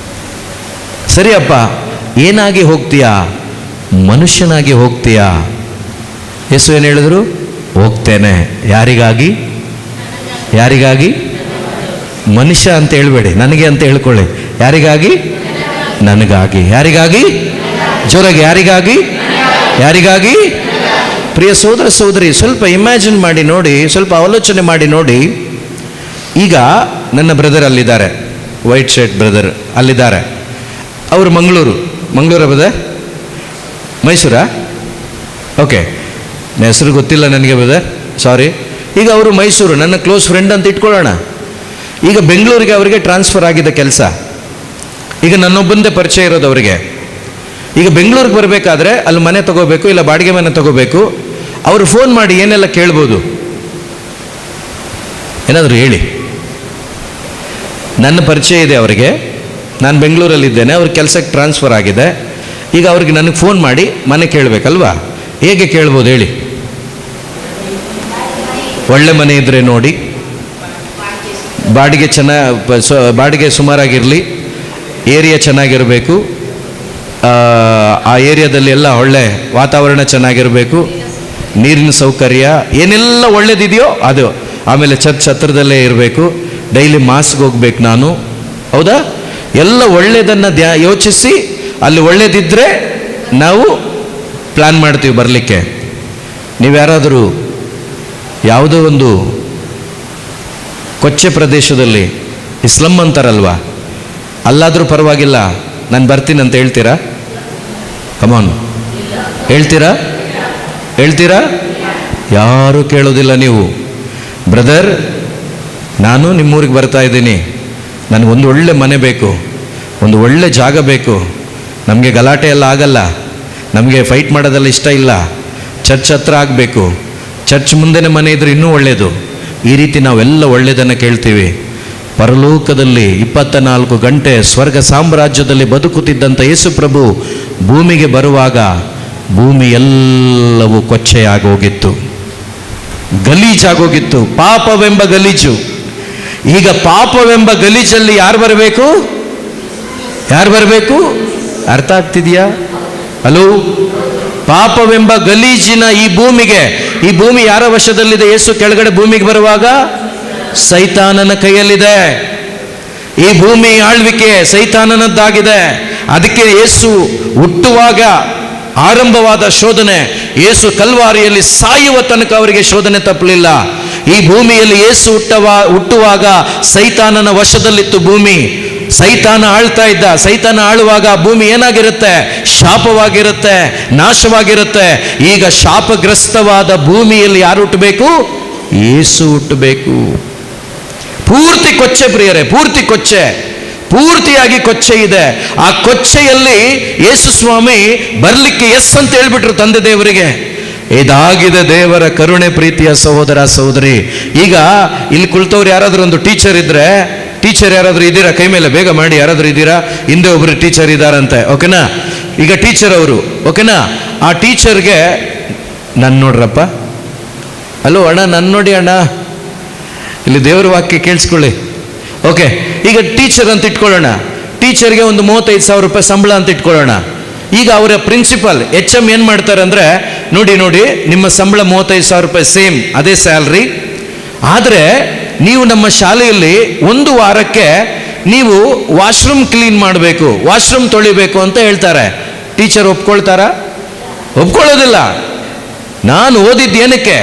ಸರಿಯಪ್ಪ, ಏನಾಗಿ ಹೋಗ್ತೀಯಾ? ಮನುಷ್ಯನಾಗಿ ಹೋಗ್ತೀಯಾ? ಯೇಸು ಏನು ಹೇಳಿದ್ರು? ಹೋಗ್ತೇನೆ. ಯಾರಿಗಾಗಿ? ಯಾರಿಗಾಗಿ? ಮನುಷ್ಯ ಅಂತ ಹೇಳ್ಬೇಡಿ, ನನಗೆ ಅಂತ ಹೇಳ್ಕೊಳ್ಳಿ. ಯಾರಿಗಾಗಿ? ನನಗಾಗಿ. ಯಾರಿಗಾಗಿ? ಜೋರಾಗಿ, ಯಾರಿಗಾಗಿ? ಯಾರಿಗಾಗಿ? ಪ್ರಿಯ ಸಹೋದರ ಸಹೋದರಿ, ಸ್ವಲ್ಪ ಇಮ್ಯಾಜಿನ್ ಮಾಡಿ ನೋಡಿ, ಸ್ವಲ್ಪ ಆಲೋಚನೆ ಮಾಡಿ ನೋಡಿ. ಈಗ ನನ್ನ ಬ್ರದರ್ ಅಲ್ಲಿದ್ದಾರೆ, ವೈಟ್ ಶರ್ಟ್ ಬ್ರದರ್ ಅಲ್ಲಿದ್ದಾರೆ. ಅವರು ಮಂಗಳೂರು ಬ್ರದರ್? ಮೈಸೂರಾ? ಓಕೆ, ಹೆಸರು ಗೊತ್ತಿಲ್ಲ ನನಗೆ ಬ್ರದರ್, ಸಾರಿ. ಈಗ ಅವರು ಮೈಸೂರು, ನನ್ನ ಕ್ಲೋಸ್ ಫ್ರೆಂಡ್ ಅಂತ ಇಟ್ಕೊಳ್ಳೋಣ. ಈಗ ಬೆಂಗಳೂರಿಗೆ ಅವರಿಗೆ ಟ್ರಾನ್ಸ್ಫರ್ ಆಗಿದೆ ಕೆಲಸ. ಈಗ ನನ್ನೊಬ್ಬಂದೇ ಪರಿಚಯ ಇರೋದು ಅವರಿಗೆ. ಈಗ ಬೆಂಗಳೂರಿಗೆ ಬರಬೇಕಾದ್ರೆ ಅಲ್ಲಿ ಮನೆ ತಗೋಬೇಕು, ಇಲ್ಲ ಬಾಡಿಗೆ ಮನೆ ತಗೋಬೇಕು. ಅವರು ಫೋನ್ ಮಾಡಿ ಏನೆಲ್ಲ ಕೇಳ್ಬೋದು? ಏನಾದರೂ ಹೇಳಿ. ನನ್ನ ಪರಿಚಯ ಇದೆ ಅವರಿಗೆ, ನಾನು ಬೆಂಗಳೂರಲ್ಲಿದ್ದೇನೆ, ಅವ್ರ ಕೆಲಸಕ್ಕೆ ಟ್ರಾನ್ಸ್ಫರ್ ಆಗಿದೆ. ಈಗ ಅವ್ರಿಗೆ ನನಗೆ ಫೋನ್ ಮಾಡಿ ಮನೆ ಕೇಳಬೇಕಲ್ವಾ? ಹೇಗೆ ಕೇಳ್ಬೋದು ಹೇಳಿ? ಒಳ್ಳೆ ಮನೆ ಇದ್ದರೆ ನೋಡಿ, ಬಾಡಿಗೆ ಸುಮಾರಾಗಿರಲಿ, ಏರಿಯಾ ಚೆನ್ನಾಗಿರಬೇಕು, ಆ ಏರಿಯಾದಲ್ಲಿ ಎಲ್ಲ ಒಳ್ಳೆ ವಾತಾವರಣ ಚೆನ್ನಾಗಿರಬೇಕು, ನೀರಿನ ಸೌಕರ್ಯ ಏನೆಲ್ಲ ಒಳ್ಳೇದಿದೆಯೋ ಅದು. ಆಮೇಲೆ ಚರ್ಚ್ ಹತ್ರದಲ್ಲೇ ಇರಬೇಕು, ಡೈಲಿ ಮಾಸ್ಗೆ ಹೋಗ್ಬೇಕು ನಾನು. ಹೌದಾ? ಎಲ್ಲ ಒಳ್ಳೆಯದನ್ನು ಯೋಚಿಸಿ ಅಲ್ಲಿ ಒಳ್ಳೇದಿದ್ದರೆ ನಾವು ಪ್ಲ್ಯಾನ್ ಮಾಡ್ತೀವಿ ಬರಲಿಕ್ಕೆ. ನೀವು ಯಾರಾದರೂ ಯಾವುದೋ ಒಂದು ಕೊಚ್ಚೆ ಪ್ರದೇಶದಲ್ಲಿ ಇಸ್ಲಮ್ ಅಂತಾರಲ್ವ, ಅಲ್ಲಾದರೂ ಪರವಾಗಿಲ್ಲ ನಾನು ಬರ್ತೀನಿ ಅಂತ ಹೇಳ್ತೀರಾ? ಕಮಾನ್, ಹೇಳ್ತೀರಾ? ಹೇಳ್ತೀರಾ? ಯಾರೂ ಕೇಳೋದಿಲ್ಲ. ನೀವು ಬ್ರದರ್ ನಾನು ನಿಮ್ಮೂರಿಗೆ ಬರ್ತಾ ಇದ್ದೀನಿ, ನನಗೊಂದು ಒಳ್ಳೆ ಮನೆ ಬೇಕು, ಒಂದು ಒಳ್ಳೆ ಜಾಗ ಬೇಕು, ನಮಗೆ ಗಲಾಟೆ ಎಲ್ಲ ಆಗಲ್ಲ, ನಮಗೆ ಫೈಟ್ ಮಾಡೋದೆಲ್ಲ ಇಷ್ಟ ಇಲ್ಲ, ಚರ್ಚ್ ಹತ್ರ ಆಗಬೇಕು, ಚರ್ಚ್ ಮುಂದೆನೇ ಮನೆ ಇದ್ರೆ ಇನ್ನೂ ಒಳ್ಳೆಯದು. ಈ ರೀತಿ ನಾವೆಲ್ಲ ಒಳ್ಳೆಯದನ್ನು ಕೇಳ್ತೀವಿ. ಪರಲೋಕದಲ್ಲಿ 24 ಗಂಟೆ ಸ್ವರ್ಗ ಸಾಮ್ರಾಜ್ಯದಲ್ಲಿ ಬದುಕುತ್ತಿದ್ದಂಥ ಯೇಸು ಪ್ರಭು ಭೂಮಿಗೆ ಬರುವಾಗ ಭೂಮಿ ಎಲ್ಲವೂ ಕೊಚ್ಚೆಯಾಗೋಗಿತ್ತು, ಗಲೀಜಾಗೋಗಿತ್ತು, ಪಾಪವೆಂಬ ಗಲೀಜು. ಈಗ ಪಾಪವೆಂಬ ಗಲೀಜಲ್ಲಿ ಯಾರು ಬರಬೇಕು? ಯಾರು ಬರಬೇಕು? ಅರ್ಥ ಆಗ್ತಿದೆಯಾ? ಹಲೋ, ಪಾಪವೆಂಬ ಗಲೀಜಿನ ಈ ಭೂಮಿಗೆ, ಈ ಭೂಮಿ ಯಾರ ವಶದಲ್ಲಿದೆ? ಯೇಸು ಕೆಳಗಡೆ ಭೂಮಿಗೆ ಬರುವಾಗ ಸೈತಾನನ ಕೈಯಲ್ಲಿದೆ. ಈ ಭೂಮಿ ಆಳ್ವಿಕೆ ಸೈತಾನನದ್ದಾಗಿದೆ. ಅದಕ್ಕೆ ಯೇಸು ಹುಟ್ಟುವಾಗ ಆರಂಭವಾದ ಶೋಧನೆ, ಯೇಸು ಕಲ್ವಾರಿಯಲ್ಲಿ ಸಾಯುವ ತನಕ ಅವರಿಗೆ ಶೋಧನೆ ತಪ್ಪಲಿಲ್ಲ. ಈ ಭೂಮಿಯಲ್ಲಿ ಯೇಸು ಹುಟ್ಟುವಾಗ ಸೈತಾನನ ವಶದಲ್ಲಿತ್ತು ಭೂಮಿ. ಸೈತಾನ ಆಳ್ತಾ ಇದ್ದ. ಸೈತಾನ ಆಳುವಾಗ ಭೂಮಿ ಏನಾಗಿರುತ್ತೆ? ಶಾಪವಾಗಿರುತ್ತೆ, ನಾಶವಾಗಿರುತ್ತೆ. ಈಗ ಶಾಪಗ್ರಸ್ತವಾದ ಭೂಮಿಯಲ್ಲಿ ಯಾರು ಹುಟ್ಟಬೇಕು? ಯೇಸು ಹುಟ್ಟಬೇಕು. ಪೂರ್ತಿ ಕೊಚ್ಚೆ ಪ್ರಿಯರೇ, ಪೂರ್ತಿ ಕೊಚ್ಚೆ, ಪೂರ್ತಿಯಾಗಿ ಕೊಚ್ಚೆ ಇದೆ. ಆ ಕೊಚ್ಚೆಯಲ್ಲಿ ಯೇಸು ಸ್ವಾಮಿ ಬರಲಿಕ್ಕೆ ಎಸ್ ಅಂತ ಹೇಳ್ಬಿಟ್ರು ತಂದೆ ದೇವರಿಗೆ. ಇದಾಗಿದೆ ದೇವರ ಕರುಣೆ ಪ್ರೀತಿಯ ಸಹೋದರ ಸಹೋದರಿ. ಈಗ ಇಲ್ಲಿ ಕುಳಿತವ್ರು ಯಾರಾದ್ರೂ ಒಂದು ಟೀಚರ್ ಇದ್ರೆ, ಟೀಚರ್ ಯಾರಾದ್ರೂ ಇದ್ದೀರಾ? ಕೈ ಮೇಲೆ ಬೇಗ ಮಾಡಿ, ಯಾರಾದ್ರೂ ಇದ್ದೀರಾ? ಹಿಂದೆ ಒಬ್ರು ಟೀಚರ್ ಇದ್ದಾರಂತೆ, ಓಕೆನಾ? ಈಗ ಟೀಚರ್ ಅವರು, ಓಕೆನಾ? ಆ ಟೀಚರ್ಗೆ ನನ್ನ ನೋಡ್ರಪ್ಪ, ಹಲೋ ಅಣ್ಣ, ನನ್ನ ನೋಡಿ ಅಣ್ಣ, ಇಲ್ಲಿ ದೇವರ ವಾಕ್ಯ ಕೇಳಿಸ್ಕೊಳ್ಳಿ. ಓಕೆ, ಈಗ ಟೀಚರ್ ಅಂತ ಇಟ್ಕೊಳ್ಳೋಣ. ಟೀಚರ್ಗೆ ಒಂದು 35,000 ರೂಪಾಯಿ ಸಂಬಳ ಅಂತ ಇಟ್ಕೊಳ್ಳೋಣ. ಈಗ ಅವರ ಪ್ರಿನ್ಸಿಪಾಲ್ HM ಏನು ಮಾಡ್ತಾರೆ ಅಂದರೆ, ನೋಡಿ ನಿಮ್ಮ ಸಂಬಳ 35,000 ರೂಪಾಯಿ, ಸೇಮ್ ಅದೇ ಸ್ಯಾಲ್ರಿ. ಆದರೆ ನೀವು ನಮ್ಮ ಶಾಲೆಯಲ್ಲಿ ಒಂದು ವಾರಕ್ಕೆ ನೀವು ವಾಶ್ರೂಮ್ ಕ್ಲೀನ್ ಮಾಡಬೇಕು, ವಾಶ್ರೂಮ್ ತೊಳಿಬೇಕು ಅಂತ ಹೇಳ್ತಾರೆ. ಟೀಚರ್ ಒಪ್ಕೊಳ್ತಾರಾ? ಒಪ್ಕೊಳ್ಳೋದಿಲ್ಲ. ನಾನು ಓದಿದ್ದೇನಕ್ಕೆ,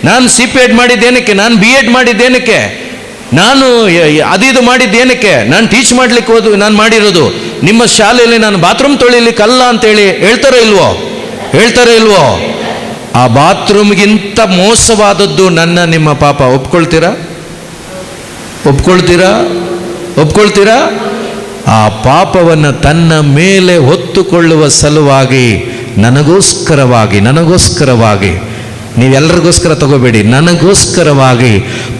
ನಾನು CPED ಮಾಡಿದ್ದೇನಕ್ಕೆ, ನಾನು BEd ಮಾಡಿದ್ದೇನಕ್ಕೆ, ನಾನು ಅದಿದು ಮಾಡಿದ್ದೇನಕ್ಕೆ, ನಾನು ಟೀಚ್ ಮಾಡ್ಲಿಕ್ಕೆ ನಾನು ಮಾಡಿರೋದು. ನಿಮ್ಮ ಶಾಲೆಯಲ್ಲಿ ನಾನು ಬಾತ್ರೂಮ್ ತೊಳಿಲಿಕ್ಕಲ್ಲ ಅಂತೇಳಿ ಹೇಳ್ತಾರೋ ಇಲ್ವೋ? ಹೇಳ್ತಾರೋ ಇಲ್ವೋ? ಆ ಬಾತ್ರೂಮ್ಗಿಂತ ಮೋಸವಾದದ್ದು ನನ್ನ ನಿಮ್ಮ ಪಾಪ. ಒಪ್ಕೊಳ್ತೀರಾ? ಒಪ್ಕೊಳ್ತೀರಾ? ಒಪ್ಕೊಳ್ತೀರಾ? ಆ ಪಾಪವನ್ನು ತನ್ನ ಮೇಲೆ ಹೊತ್ತುಕೊಳ್ಳುವ ಸಲುವಾಗಿ ನನಗೋಸ್ಕರವಾಗಿ ನೀವೆಲ್ಲರಿಗೋಸ್ಕರ ತಗೋಬೇಡಿ, ನನಗೋಸ್ಕರವಾಗಿ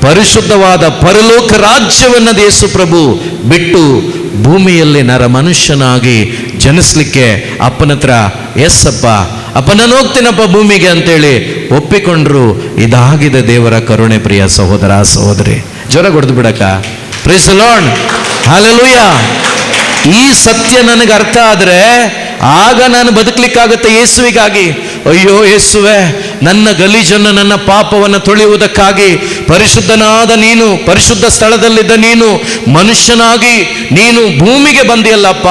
ಪರಿಶುದ್ಧವಾದ ಪರಲೋಕ ರಾಜ್ಯವನ್ನು ಯೇಸು ಪ್ರಭು ಬಿಟ್ಟು ಭೂಮಿಯಲ್ಲಿ ಮನುಷ್ಯನಾಗಿ ಜನಿಸ್ಲಿಕ್ಕೆ ಅಪ್ಪನ ಹತ್ರ, ಎಸ್ಸಪ್ಪ ಅಪ್ಪ ನಾನು ಹೋಗ್ತೀನಪ್ಪ ಭೂಮಿಗೆ ಅಂತೇಳಿ ಒಪ್ಪಿಕೊಂಡ್ರು. ಇದಾಗಿದೆ ದೇವರ ಕರುಣೆ ಪ್ರಿಯ ಸಹೋದರ ಸಹೋದರಿ. ಜ್ವರ ಹೊಡೆದು ಬಿಡಕ್ಕ. Praise the lord, hallelujah. ಈ ಸತ್ಯ ನನಗೆ ಅರ್ಥ ಆದರೆ ಆಗ ನಾನು ಬದುಕಲಿಕ್ಕಾಗತ್ತೆ ಯೇಸುವಿಗಾಗಿ. ಅಯ್ಯೋ ಯೇಸುವೆ, ನನ್ನ ಗಲೀಜನ್ನು, ನನ್ನ ಪಾಪವನ್ನು ತೊಳೆಯುವುದಕ್ಕಾಗಿ ಪರಿಶುದ್ಧನಾದ ನೀನು, ಪರಿಶುದ್ಧ ಸ್ಥಳದಲ್ಲಿದ್ದ ನೀನು ಮನುಷ್ಯನಾಗಿ ನೀನು ಭೂಮಿಗೆ ಬಂದಿಯಲ್ಲಪ್ಪ.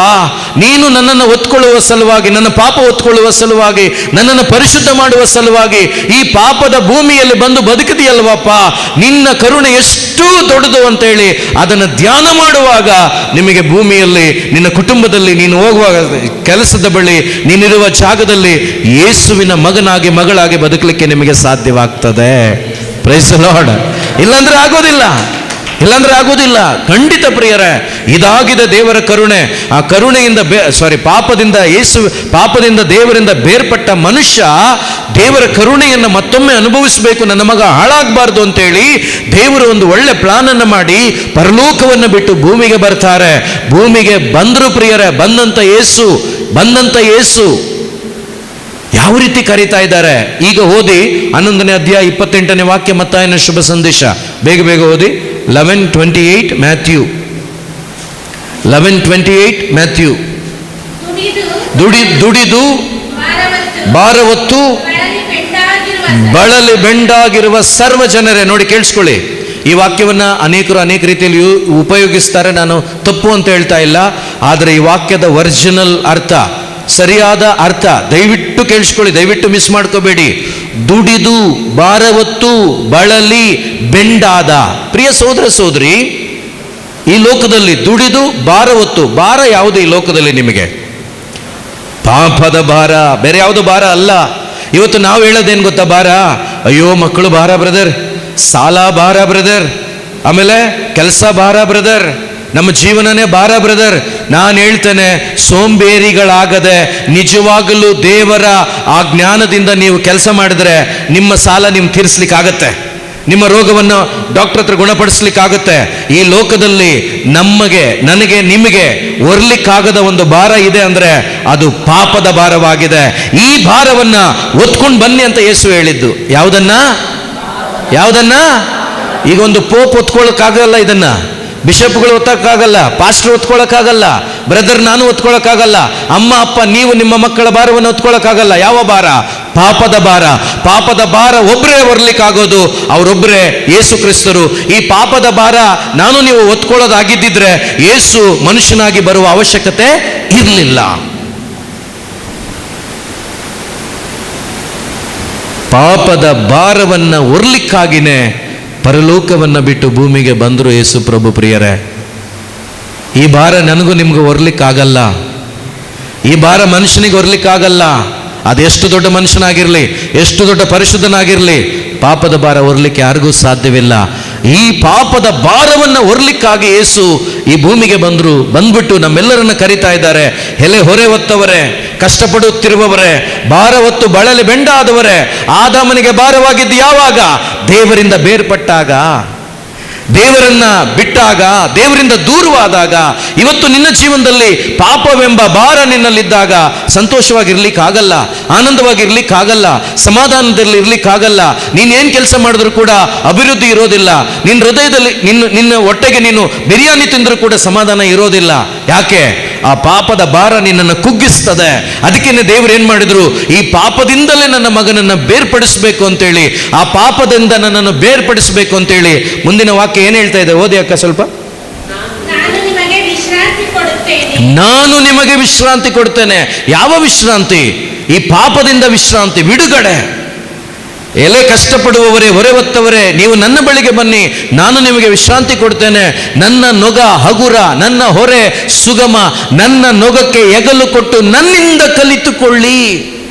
ನೀನು ನನ್ನನ್ನು ಹೊತ್ಕೊಳ್ಳುವ ಸಲುವಾಗಿ, ನನ್ನ ಪಾಪ ಹೊತ್ಕೊಳ್ಳುವ ಸಲುವಾಗಿ, ನನ್ನನ್ನು ಪರಿಶುದ್ಧ ಮಾಡುವ ಸಲುವಾಗಿ ಈ ಪಾಪದ ಭೂಮಿಯಲ್ಲಿ ಬಂದು ಬದುಕಿದೆಯಲ್ವಪ್ಪ. ನಿನ್ನ ಕರುಣೆ ಎಷ್ಟು ದೊಡ್ಡದು ಅಂತೇಳಿ ಅದನ್ನು ಧ್ಯಾನ ಮಾಡುವಾಗ ನಿಮಗೆ ಭೂಮಿಯಲ್ಲಿ, ನಿನ್ನ ಕುಟುಂಬದಲ್ಲಿ, ನೀನು ಹೋಗುವಾಗ ಕೆಲಸದ ಬಳಿ, ನೀನಿರುವ ಜಾಗದಲ್ಲಿ ಯೇಸುವಿನ ಮಗನಾಗಿ ಮಗಳಾಗಿ ಬದುಕಲಿಕ್ಕೆ ನಿಮಗೆ ಸಾಧ್ಯವಾಗ್ತದೆ. Praise the lord. ಇಲ್ಲಾಂದ್ರೆ ಆಗೋದಿಲ್ಲ, ಇಲ್ಲಾಂದ್ರೆ ಆಗೋದಿಲ್ಲ. ಖಂಡಿತ ಪ್ರಿಯರೇ, ಇದಾಗಿದೆ ದೇವರ ಕರುಣೆ. ಆ ಕರುಣೆಯಿಂದ ಪಾಪದಿಂದ ದೇವರಿಂದ ಬೇರ್ಪಟ್ಟ ಮನುಷ್ಯ ದೇವರ ಕರುಣೆಯನ್ನು ಮತ್ತೊಮ್ಮೆ ಅನುಭವಿಸಬೇಕು, ನನ್ನ ಮಗ ಹಾಳಾಗಬಾರ್ದು ಅಂತೇಳಿ ದೇವರು ಒಂದು ಒಳ್ಳೆ ಪ್ಲಾನ್ ಅನ್ನು ಮಾಡಿ ಪರಲೋಕವನ್ನು ಬಿಟ್ಟು ಭೂಮಿಗೆ ಬರ್ತಾರೆ. ಭೂಮಿಗೆ ಬಂದರು ಪ್ರಿಯರೇ. ಬಂದಂತ ಯೇಸು ಯಾವ ರೀತಿ ಕರೀತಾ ಇದ್ದಾರೆ ಈಗ ಓದಿ. 11ನೇ ಅಧ್ಯಾಯ 28ನೇ ವಾಕ್ಯ, ಮತ್ತಾಯನ ಶುಭ ಸಂದೇಶ. ಬೇಗ ಬೇಗ ಓದಿ. 11:28 ಮ್ಯಾಥ್ಯೂ. 11:28 ಮ್ಯಾಥ್ಯೂ. ದುಡಿದು ಭಾರ ಹೊತ್ತು ಬಳಲಿ ಬೆಂಡಾಗಿರುವ ಸರ್ವ ಜನರೇ. ನೋಡಿ ಕೇಳಿಸ್ಕೊಳ್ಳಿ, ಈ ವಾಕ್ಯವನ್ನ ಅನೇಕರು ಅನೇಕ ರೀತಿಯಲ್ಲಿ ಉಪಯೋಗಿಸ್ತಾರೆ. ನಾನು ತಪ್ಪು ಅಂತ ಹೇಳ್ತಾ ಇಲ್ಲ, ಆದರೆ ಈ ವಾಕ್ಯದ ಒರಿಜಿನಲ್ ಅರ್ಥ, ಸರಿಯಾದ ಅರ್ಥ ದಯವಿಟ್ಟು ಕೇಳಿಸ್ಕೊಳ್ಳಿ, ದಯವಿಟ್ಟು ಮಿಸ್ ಮಾಡ್ಕೋಬೇಡಿ. ದುಡಿದು ಭಾರ ಹೊತ್ತು ಬಳಲಿ ಬೆಂಡಾದ. ಪ್ರಿಯ ಸಹೋದರ ಸಹೋದರಿ, ಈ ಲೋಕದಲ್ಲಿ ದುಡಿದು ಭಾರ ಹೊತ್ತು, ಭಾರ ಯಾವುದು ಈ ಲೋಕದಲ್ಲಿ ನಿಮಗೆ? ಪಾಪದ ಭಾರ, ಬೇರೆ ಯಾವುದು ಭಾರ ಅಲ್ಲ. ಇವತ್ತು ನಾವು ಹೇಳೋದೇನು ಗೊತ್ತಾ ಭಾರ? ಅಯ್ಯೋ ಮಕ್ಕಳು ಭಾರ ಬ್ರದರ್, ಸಾಲ ಭಾರ ಬ್ರದರ್, ಆಮೇಲೆ ಕೆಲಸ ಭಾರ ಬ್ರದರ್, ನಮ್ಮ ಜೀವನನೇ ಭಾರ ಬ್ರದರ್. ನಾನು ಹೇಳ್ತೇನೆ, ಸೋಂಬೇರಿಗಳಾಗದೆ ನಿಜವಾಗಲೂ ದೇವರ ಆ ಜ್ಞಾನದಿಂದ ನೀವು ಕೆಲಸ ಮಾಡಿದ್ರೆ ನಿಮ್ಮ ಸಾಲ ನೀವು ತೀರಿಸ್ಲಿಕ್ಕಾಗತ್ತೆ, ನಿಮ್ಮ ರೋಗವನ್ನು ಡಾಕ್ಟರ್ ಹತ್ರ ಗುಣಪಡಿಸ್ಲಿಕ್ಕಾಗುತ್ತೆ. ಈ ಲೋಕದಲ್ಲಿ ನನಗೆ ನಿಮಗೆ ಹೊರ್ಲಿಕ್ಕಾಗದ ಒಂದು ಭಾರ ಇದೆ ಅಂದ್ರೆ ಅದು ಪಾಪದ ಭಾರವಾಗಿದೆ. ಈ ಭಾರವನ್ನ ಹೊತ್ಕೊಂಡು ಬನ್ನಿ ಅಂತ ಯೇಸು ಹೇಳಿದ್ದು. ಯಾವುದನ್ನ? ಈಗ ಒಂದು ಪೋಪ್ ಹೊತ್ಕೊಳ್ಳೋಕ್ಕಾಗಲ್ಲ, ಇದನ್ನ ಬಿಷಪ್ಗಳು ಹೊತ್ತಕ್ಕಾಗಲ್ಲ, ಪಾಸ್ಟರ್ ಹೊತ್ಕೊಳ್ಳೋಕ್ಕಾಗಲ್ಲ, ಬ್ರದರ್ ನಾನು ಹೊತ್ಕೊಳ್ಳೋಕ್ಕಾಗಲ್ಲ, ಅಮ್ಮ ಅಪ್ಪ ನೀವು ನಿಮ್ಮ ಮಕ್ಕಳ ಭಾರವನ್ನು ಹೊತ್ಕೊಳ್ಳೋಕ್ಕಾಗಲ್ಲ. ಯಾವ ಭಾರ? ಪಾಪದ ಭಾರ. ಪಾಪದ ಭಾರ ಒಬ್ಬರೇ ಹೊರ್ಲಿಕ್ಕಾಗೋದು, ಅವರೊಬ್ಬರೇ ಯೇಸು ಕ್ರಿಸ್ತರು. ಈ ಪಾಪದ ಭಾರ ನಾನು ನೀವು ಹೊತ್ಕೊಳ್ಳೋದಾಗಿದ್ದಿದ್ರೆ ಯೇಸು ಮನುಷ್ಯನಾಗಿ ಬರುವ ಅವಶ್ಯಕತೆ ಇರಲಿಲ್ಲ. ಪಾಪದ ಭಾರವನ್ನ ಹೊರ್ಲಿಕ್ಕಾಗಿನೇ ಪರಲೋಕವನ್ನು ಬಿಟ್ಟು ಭೂಮಿಗೆ ಬಂದರು ಯೇಸು ಪ್ರಭು. ಪ್ರಿಯರೇ, ಈ ಭಾರ ನನಗೂ ನಿಮಗೂ ಹೊರ್ಲಿಕ್ಕಾಗಲ್ಲ. ಈ ಭಾರ ಮನುಷ್ಯನಿಗೆ ಹೊರ್ಲಿಕ್ಕಾಗಲ್ಲ. ಅದೆಷ್ಟು ದೊಡ್ಡ ಮನುಷ್ಯನಾಗಿರಲಿ, ಎಷ್ಟು ದೊಡ್ಡ ಪರಿಶುದ್ಧನಾಗಿರಲಿ, ಪಾಪದ ಭಾರ ಹೊರ್ಲಿಕ್ಕೆ ಯಾರಿಗೂ ಸಾಧ್ಯವಿಲ್ಲ. ಈ ಪಾಪದ ಭಾರವನ್ನು ಹೊರ್ಲಿಕ್ಕಾಗಿ ಯೇಸು ಈ ಭೂಮಿಗೆ ಬಂದರು. ಬಂದ್ಬಿಟ್ಟು ನಮ್ಮೆಲ್ಲರನ್ನ ಕರಿತಾ ಇದ್ದಾರೆ, ಎಲೆ ಹೊರೆ ಹೊತ್ತವರೇ, ಕಷ್ಟಪಡುತ್ತಿರುವವರೇ, ಭಾರ ಹೊತ್ತು ಬಳಲಿ ಬೆಂಡಾದವರೇ, ಆದಾಮನಿಗೆ ಭಾರವಾಗಿದ್ದು ಯಾವಾಗ? ದೇವರಿಂದ ಬೇರ್ಪಟ್ಟಾಗ, ದೇವರನ್ನ ಬಿಟ್ಟಾಗ, ದೇವರಿಂದ ದೂರವಾದಾಗ. ಇವತ್ತು ನಿನ್ನ ಜೀವನದಲ್ಲಿ ಪಾಪವೆಂಬ ಭಾರ ನಿನ್ನಲ್ಲಿದ್ದಾಗ ಸಂತೋಷವಾಗಿರ್ಲಿಕ್ಕಾಗಲ್ಲ, ಆನಂದವಾಗಿರ್ಲಿಕ್ಕಾಗಲ್ಲ, ಸಮಾಧಾನದಲ್ಲಿ ಇರ್ಲಿಕ್ಕಾಗಲ್ಲ. ನೀನೇನು ಕೆಲಸ ಮಾಡಿದ್ರು ಕೂಡ ಅಭಿವೃದ್ಧಿ ಇರೋದಿಲ್ಲ. ನಿನ್ನ ಹೃದಯದಲ್ಲಿ ನಿನ್ನ ಹೊಟ್ಟೆಗೆ ನೀನು ಬಿರಿಯಾನಿ ತಿಂದರೂ ಕೂಡ ಸಮಾಧಾನ ಇರೋದಿಲ್ಲ. ಯಾಕೆ? ಆ ಪಾಪದ ಭಾರ ನಿನ್ನನ್ನು ಕುಗ್ಗಿಸ್ತದೆ. ಅದಕ್ಕೇನೆ ದೇವರು ಏನ್ ಮಾಡಿದ್ರು? ಈ ಪಾಪದಿಂದಲೇ ನನ್ನ ಮಗನನ್ನ ಬೇರ್ಪಡಿಸಬೇಕು ಅಂತೇಳಿ, ಆ ಪಾಪದಿಂದ ನನ್ನನ್ನು ಬೇರ್ಪಡಿಸಬೇಕು ಅಂತೇಳಿ ಮುಂದಿನ ವಾಕ್ಯ ಏನ್ ಹೇಳ್ತಾ ಇದೆ? ಓದಿ ಅಕ್ಕ ಸ್ವಲ್ಪ. ನಾನು ನಿಮಗೆ ವಿಶ್ರಾಂತಿ ಕೊಡುತ್ತೇನೆ. ನಾನು ನಿಮಗೆ ವಿಶ್ರಾಂತಿ ಕೊಡ್ತೇನೆ. ಯಾವ ವಿಶ್ರಾಂತಿ? ಈ ಪಾಪದಿಂದ ವಿಶ್ರಾಂತಿ, ಬಿಡುಗಡೆ. ಎಲೆ ಕಷ್ಟಪಡುವವರೇ, ಹೊರೆ ಹೊತ್ತವರೇ, ನೀವು ನನ್ನ ಬಳಿಗೆ ಬನ್ನಿ, ನಾನು ನಿಮಗೆ ವಿಶ್ರಾಂತಿ ಕೊಡ್ತೇನೆ. ನನ್ನ ನೊಗ ಹಗುರ, ನನ್ನ ಹೊರೆ ಸುಗಮ. ನನ್ನ ನೊಗಕ್ಕೆ ಹೆಗಲು ಕೊಟ್ಟು ನನ್ನಿಂದ ಕಲಿತುಕೊಳ್ಳಿ.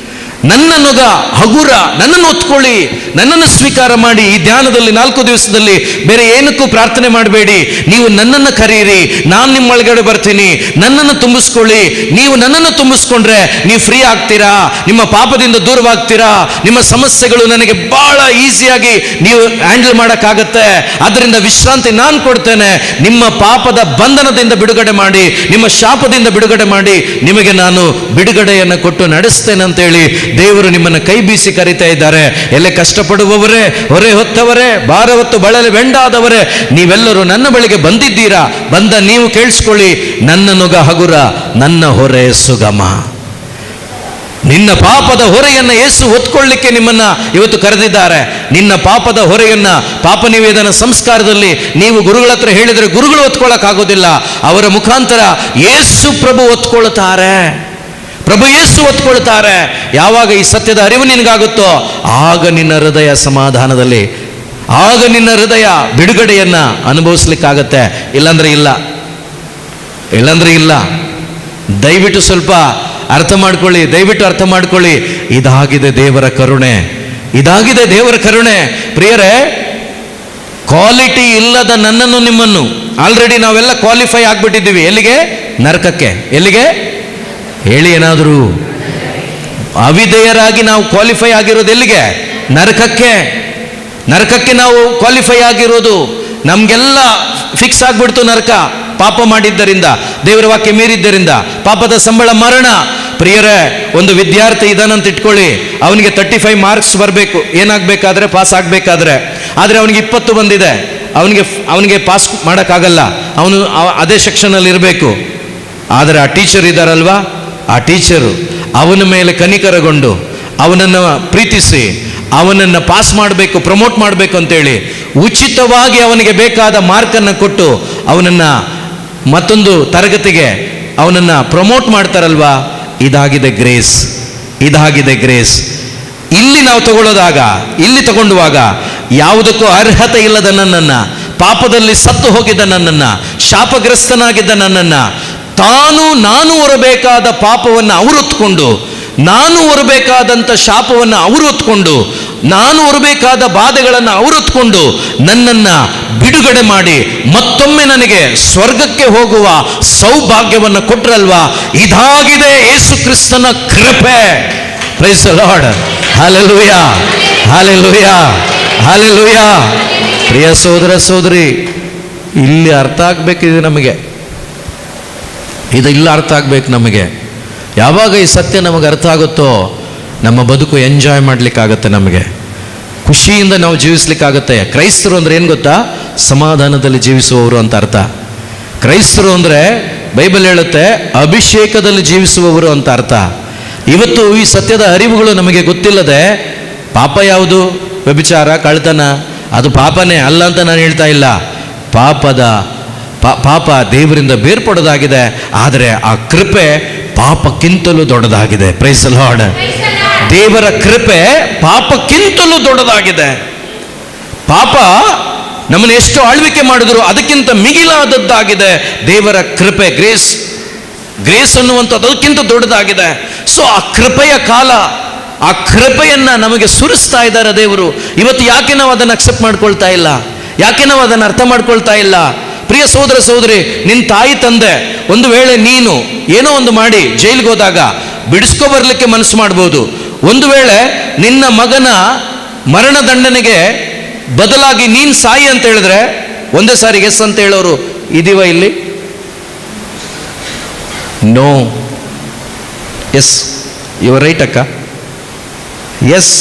ನನ್ನ ನೊಗ ಹಗುರ, ನನ್ನನ್ನು ಒತ್ಕೊಳ್ಳಿ, ನನ್ನನ್ನು ಸ್ವೀಕಾರ ಮಾಡಿ. ಈ ಧ್ಯಾನದಲ್ಲಿ 4 ದಿವಸದಲ್ಲಿ ಬೇರೆ ಏನಕ್ಕೂ ಪ್ರಾರ್ಥನೆ ಮಾಡಬೇಡಿ. ನೀವು ನನ್ನನ್ನು ಕರೀರಿ, ನಾನು ನಿಮ್ಮ ಒಳಗಡೆ ಬರ್ತೀನಿ. ನನ್ನನ್ನು ತುಂಬಿಸ್ಕೊಳ್ಳಿ. ನೀವು ನನ್ನನ್ನು ತುಂಬಿಸ್ಕೊಂಡ್ರೆ ನೀವು ಫ್ರೀ ಆಗ್ತೀರಾ, ನಿಮ್ಮ ಪಾಪದಿಂದ ದೂರವಾಗ್ತೀರಾ. ನಿಮ್ಮ ಸಮಸ್ಯೆಗಳು ನನಗೆ ಬಹಳ ಈಸಿಯಾಗಿ ನೀವು ಹ್ಯಾಂಡಲ್ ಮಾಡೋಕ್ಕಾಗತ್ತೆ. ಅದರಿಂದ ವಿಶ್ರಾಂತಿ ನಾನು ಕೊಡ್ತೇನೆ. ನಿಮ್ಮ ಪಾಪದ ಬಂಧನದಿಂದ ಬಿಡುಗಡೆ ಮಾಡಿ, ನಿಮ್ಮ ಶಾಪದಿಂದ ಬಿಡುಗಡೆ ಮಾಡಿ, ನಿಮಗೆ ನಾನು ಬಿಡುಗಡೆಯನ್ನು ಕೊಟ್ಟು ನಡೆಸ್ತೇನೆ ಅಂತೇಳಿ ದೇವರು ನಿಮ್ಮನ್ನು ಕೈ ಬೀಸಿ ಕರೀತಾ ಇದ್ದಾರೆ. ಎಲ್ಲೇ ಕಷ್ಟಪಡುವವರೇ, ಹೊರೆ ಹೊತ್ತವರೇ, ಭಾರ ಹೊತ್ತು ಬಳಲಿ ಬೆಂಡಾದವರೇ, ನೀವೆಲ್ಲರೂ ನನ್ನ ಬಳಿಗೆ ಬಂದಿದ್ದೀರಾ. ಬಂದ ನೀವು ಕೇಳಿಸ್ಕೊಳ್ಳಿ, ನನ್ನ ನೊಗ ಹಗುರ, ನನ್ನ ಹೊರೆ ಸುಗಮ. ನಿನ್ನ ಪಾಪದ ಹೊರೆಯನ್ನ ಯೇಸು ಹೊತ್ಕೊಳ್ಳಿಕ್ಕೆ ನಿಮ್ಮನ್ನ ಇವತ್ತು ಕರೆದಿದ್ದಾರೆ. ನಿನ್ನ ಪಾಪದ ಹೊರೆಯನ್ನ ಪಾಪ ನಿವೇದನ ಸಂಸ್ಕಾರದಲ್ಲಿ ನೀವು ಗುರುಗಳ ಹತ್ರ ಹೇಳಿದರೆ ಗುರುಗಳು ಹೊತ್ಕೊಳ್ಳೋಕ್ಕಾಗೋದಿಲ್ಲ. ಅವರ ಮುಖಾಂತರ ಯೇಸು ಪ್ರಭು ಹೊತ್ಕೊಳ್ತಾರೆ. ಪ್ರಭು ಯೇಸು ಹೊತ್ಕೊಳ್ತಾರೆ. ಯಾವಾಗ ಈ ಸತ್ಯದ ಅರಿವು ನಿನಗಾಗುತ್ತೋ ಆಗ ನಿನ್ನ ಹೃದಯ ಸಮಾಧಾನದಲ್ಲಿ, ಆಗ ನಿನ್ನ ಹೃದಯ ಬಿಡುಗಡೆಯನ್ನ ಅನುಭವಿಸ್ಲಿಕ್ಕಾಗತ್ತೆ. ಇಲ್ಲಾಂದ್ರೆ ಇಲ್ಲ, ಇಲ್ಲಾಂದ್ರೆ ಇಲ್ಲ. ದಯವಿಟ್ಟು ಸ್ವಲ್ಪ ಅರ್ಥ ಮಾಡ್ಕೊಳ್ಳಿ, ದಯವಿಟ್ಟು ಅರ್ಥ ಮಾಡ್ಕೊಳ್ಳಿ. ಇದಾಗಿದೆ ದೇವರ ಕರುಣೆ, ಇದಾಗಿದೆ ದೇವರ ಕರುಣೆ. ಪ್ರಿಯರೇ, ಕ್ವಾಲಿಟಿ ಇಲ್ಲದ ನನ್ನನ್ನು ನಿಮ್ಮನ್ನು ಆಲ್ರೆಡಿ ನಾವೆಲ್ಲ ಕ್ವಾಲಿಫೈ ಆಗ್ಬಿಟ್ಟಿದ್ದೀವಿ. ಎಲ್ಲಿಗೆ? ನರಕಕ್ಕೆ. ಎಲ್ಲಿಗೆ ಹೇಳಿ? ಏನಾದರೂ ಅವಿಧೇಯರಾಗಿ ನಾವು ಕ್ವಾಲಿಫೈ ಆಗಿರೋದು ಎಲ್ಲಿಗೆ? ನರಕಕ್ಕೆ. ನರಕಕ್ಕೆ ನಾವು ಕ್ವಾಲಿಫೈ ಆಗಿರೋದು. ನಮಗೆಲ್ಲ ಫಿಕ್ಸ್ ಆಗ್ಬಿಡ್ತು ನರಕ, ಪಾಪ ಮಾಡಿದ್ದರಿಂದ, ದೇವರ ವಾಕ್ಯ ಮೀರಿದ್ದರಿಂದ. ಪಾಪದ ಸಂಬಳ ಮರಣ. ಪ್ರಿಯರೇ, ಒಂದು ವಿದ್ಯಾರ್ಥಿ ಇದಾನಂತ ಇಟ್ಕೊಳ್ಳಿ, ಅವನಿಗೆ 35 ಮಾರ್ಕ್ಸ್ ಬರಬೇಕು, ಏನಾಗಬೇಕಾದ್ರೆ ಪಾಸ್ ಆಗಬೇಕಾದ್ರೆ. ಆದರೆ ಅವನಿಗೆ 20 ಬಂದಿದೆ, ಅವನಿಗೆ ಪಾಸ್ ಮಾಡೋಕ್ಕಾಗಲ್ಲ, ಅವನು ಅದೇ ಸೆಕ್ಷನಲ್ಲಿ ಇರಬೇಕು. ಆದರೆ ಆ ಟೀಚರ್ ಇದ್ದಾರಲ್ವಾ, ಆ ಟೀಚರು ಅವನ ಮೇಲೆ ಕನಿಕರಗೊಂಡು ಅವನನ್ನು ಪ್ರೀತಿಸಿ ಅವನನ್ನು ಪಾಸ್ ಮಾಡಬೇಕು, ಪ್ರಮೋಟ್ ಮಾಡಬೇಕು ಅಂತೇಳಿ ಉಚಿತವಾಗಿ ಅವನಿಗೆ ಬೇಕಾದ ಮಾರ್ಕನ್ನು ಕೊಟ್ಟು ಅವನನ್ನು ಮತ್ತೊಂದು ತರಗತಿಗೆ ಅವನನ್ನು ಪ್ರಮೋಟ್ ಮಾಡ್ತಾರಲ್ವಾ. ಇದಾಗಿದೆ ಗ್ರೇಸ್, ಇದಾಗಿದೆ ಗ್ರೇಸ್. ಇಲ್ಲಿ ನಾವು ತಗೊಳ್ಳೋದಾಗ, ಇಲ್ಲಿ ತಗೊಂಡುವಾಗ ಯಾವುದಕ್ಕೂ ಅರ್ಹತೆ ಇಲ್ಲದ ನನ್ನನ್ನು, ಪಾಪದಲ್ಲಿ ಸತ್ತು ಹೋಗಿದ್ದ ನನ್ನನ್ನು, ಶಾಪಗ್ರಸ್ತನಾಗಿದ್ದ ನನ್ನನ್ನು, ನಾನು ಹೊರಬೇಕಾದ ಪಾಪವನ್ನು ಅವರು ಹೊತ್ಕೊಂಡು, ನಾನು ಹೊರಬೇಕಾದಂಥ ಶಾಪವನ್ನು ಅವರು ಹೊತ್ಕೊಂಡು, ನಾನು ಹೊರಬೇಕಾದ ಬಾಧೆಗಳನ್ನು ಅವರು ಹೊತ್ಕೊಂಡು ನನ್ನನ್ನು ಬಿಡುಗಡೆ ಮಾಡಿ ಮತ್ತೊಮ್ಮೆ ನನಗೆ ಸ್ವರ್ಗಕ್ಕೆ ಹೋಗುವ ಸೌಭಾಗ್ಯವನ್ನು ಕೊಟ್ರಲ್ವಾ. ಇದಾಗಿದೆ ಯೇಸು ಕ್ರಿಸ್ತನ ಕೃಪೆ. Praise the lord. Hallelujah, hallelujah, hallelujah. ಪ್ರಿಯ ಸಹೋದರ ಸಹೋದರಿ, ಇಲ್ಲಿ ಅರ್ಥ ಆಗ್ಬೇಕಿದೆ ನಮಗೆ, ಇದು ಇಲ್ಲ ಅರ್ಥ ಆಗ್ಬೇಕು ನಮಗೆ. ಯಾವಾಗ ಈ ಸತ್ಯ ನಮಗೆ ಅರ್ಥ ಆಗುತ್ತೋ ನಮ್ಮ ಬದುಕು ಎಂಜಾಯ್ ಮಾಡಲಿಕ್ಕಾಗತ್ತೆ, ನಮಗೆ ಖುಷಿಯಿಂದ ನಾವು ಜೀವಿಸ್ಲಿಕ್ಕಾಗತ್ತೆ. ಕ್ರೈಸ್ತರು ಅಂದರೆ ಏನು ಗೊತ್ತಾ? ಸಮಾಧಾನದಲ್ಲಿ ಜೀವಿಸುವವರು ಅಂತ ಅರ್ಥ. ಕ್ರೈಸ್ತರು ಅಂದರೆ ಬೈಬಲ್ ಹೇಳುತ್ತೆ ಅಭಿಷೇಕದಲ್ಲಿ ಜೀವಿಸುವವರು ಅಂತ ಅರ್ಥ. ಇವತ್ತು ಈ ಸತ್ಯದ ಅರಿವುಗಳು ನಮಗೆ ಗೊತ್ತಿಲ್ಲದೆ ಪಾಪ ಯಾವುದು? ವ್ಯಭಿಚಾರ, ಕಳ್ತನ, ಅದು ಪಾಪನೇ ಅಲ್ಲ ಅಂತ ನಾನು ಹೇಳ್ತಾ ಇಲ್ಲ. ಪಾಪ ದೇವರಿಂದ ಬೇರ್ಪಡೋದಾಗಿದೆ. ಆದರೆ ಆ ಕೃಪೆ ಪಾಪಕ್ಕಿಂತಲೂ ದೊಡ್ಡದಾಗಿದೆ. Praise the lord. ದೇವರ ಕೃಪೆ ಪಾಪಕ್ಕಿಂತಲೂ ದೊಡ್ಡದಾಗಿದೆ. ಪಾಪ ನಮ್ಮನ್ನು ಎಷ್ಟು ಆಳ್ವಿಕೆ ಮಾಡಿದ್ರು ಅದಕ್ಕಿಂತ ಮಿಗಿಲಾದದ್ದಾಗಿದೆ ದೇವರ ಕೃಪೆ. ಗ್ರೇಸ್ ಅನ್ನುವಂಥದ್ದು ಅದಕ್ಕಿಂತ ದೊಡ್ಡದಾಗಿದೆ. ಸೊ ಆ ಕೃಪೆಯ ಕಾಲ, ಆ ಕೃಪೆಯನ್ನ ನಮಗೆ ಸುರಿಸ್ತಾ ಇದ್ದಾರೆ ದೇವರು. ಇವತ್ತು ಯಾಕೆ ನಾವು ಅದನ್ನು ಅಕ್ಸೆಪ್ಟ್ ಮಾಡ್ಕೊಳ್ತಾ ಇಲ್ಲ? ಯಾಕೆ ನಾವು ಅದನ್ನು ಅರ್ಥ ಮಾಡ್ಕೊಳ್ತಾ ಇಲ್ಲ? ಪ್ರಿಯ ಸಹೋದರ ಸಹೋದರಿ, ನಿನ್ನ ತಾಯಿ ತಂದೆ ಒಂದು ವೇಳೆ ನೀನು ಏನೋ ಒಂದು ಮಾಡಿ ಜೈಲಿಗೆ ಹೋದಾಗ ಬಿಡಿಸ್ಕೊ ಬರ್ಲಿಕ್ಕೆ ಮನಸ್ಸು ಮಾಡ್ಬೋದು. ಒಂದು ವೇಳೆ ನಿನ್ನ ಮಗನ ಮರಣದಂಡನೆಗೆ ಬದಲಾಗಿ ನೀನು ಸಾಯಿ ಅಂತ ಹೇಳಿದ್ರೆ ಒಂದೇ ಸಾರಿಗೆ ಎಸ್ ಅಂತ ಹೇಳೋರು ಇದೀವ ಇಲ್ಲಿ? ನೋ. ಎಸ್, ಯುವರ್ ರೈಟ್ ಅಕ್ಕ. ಎಸ್,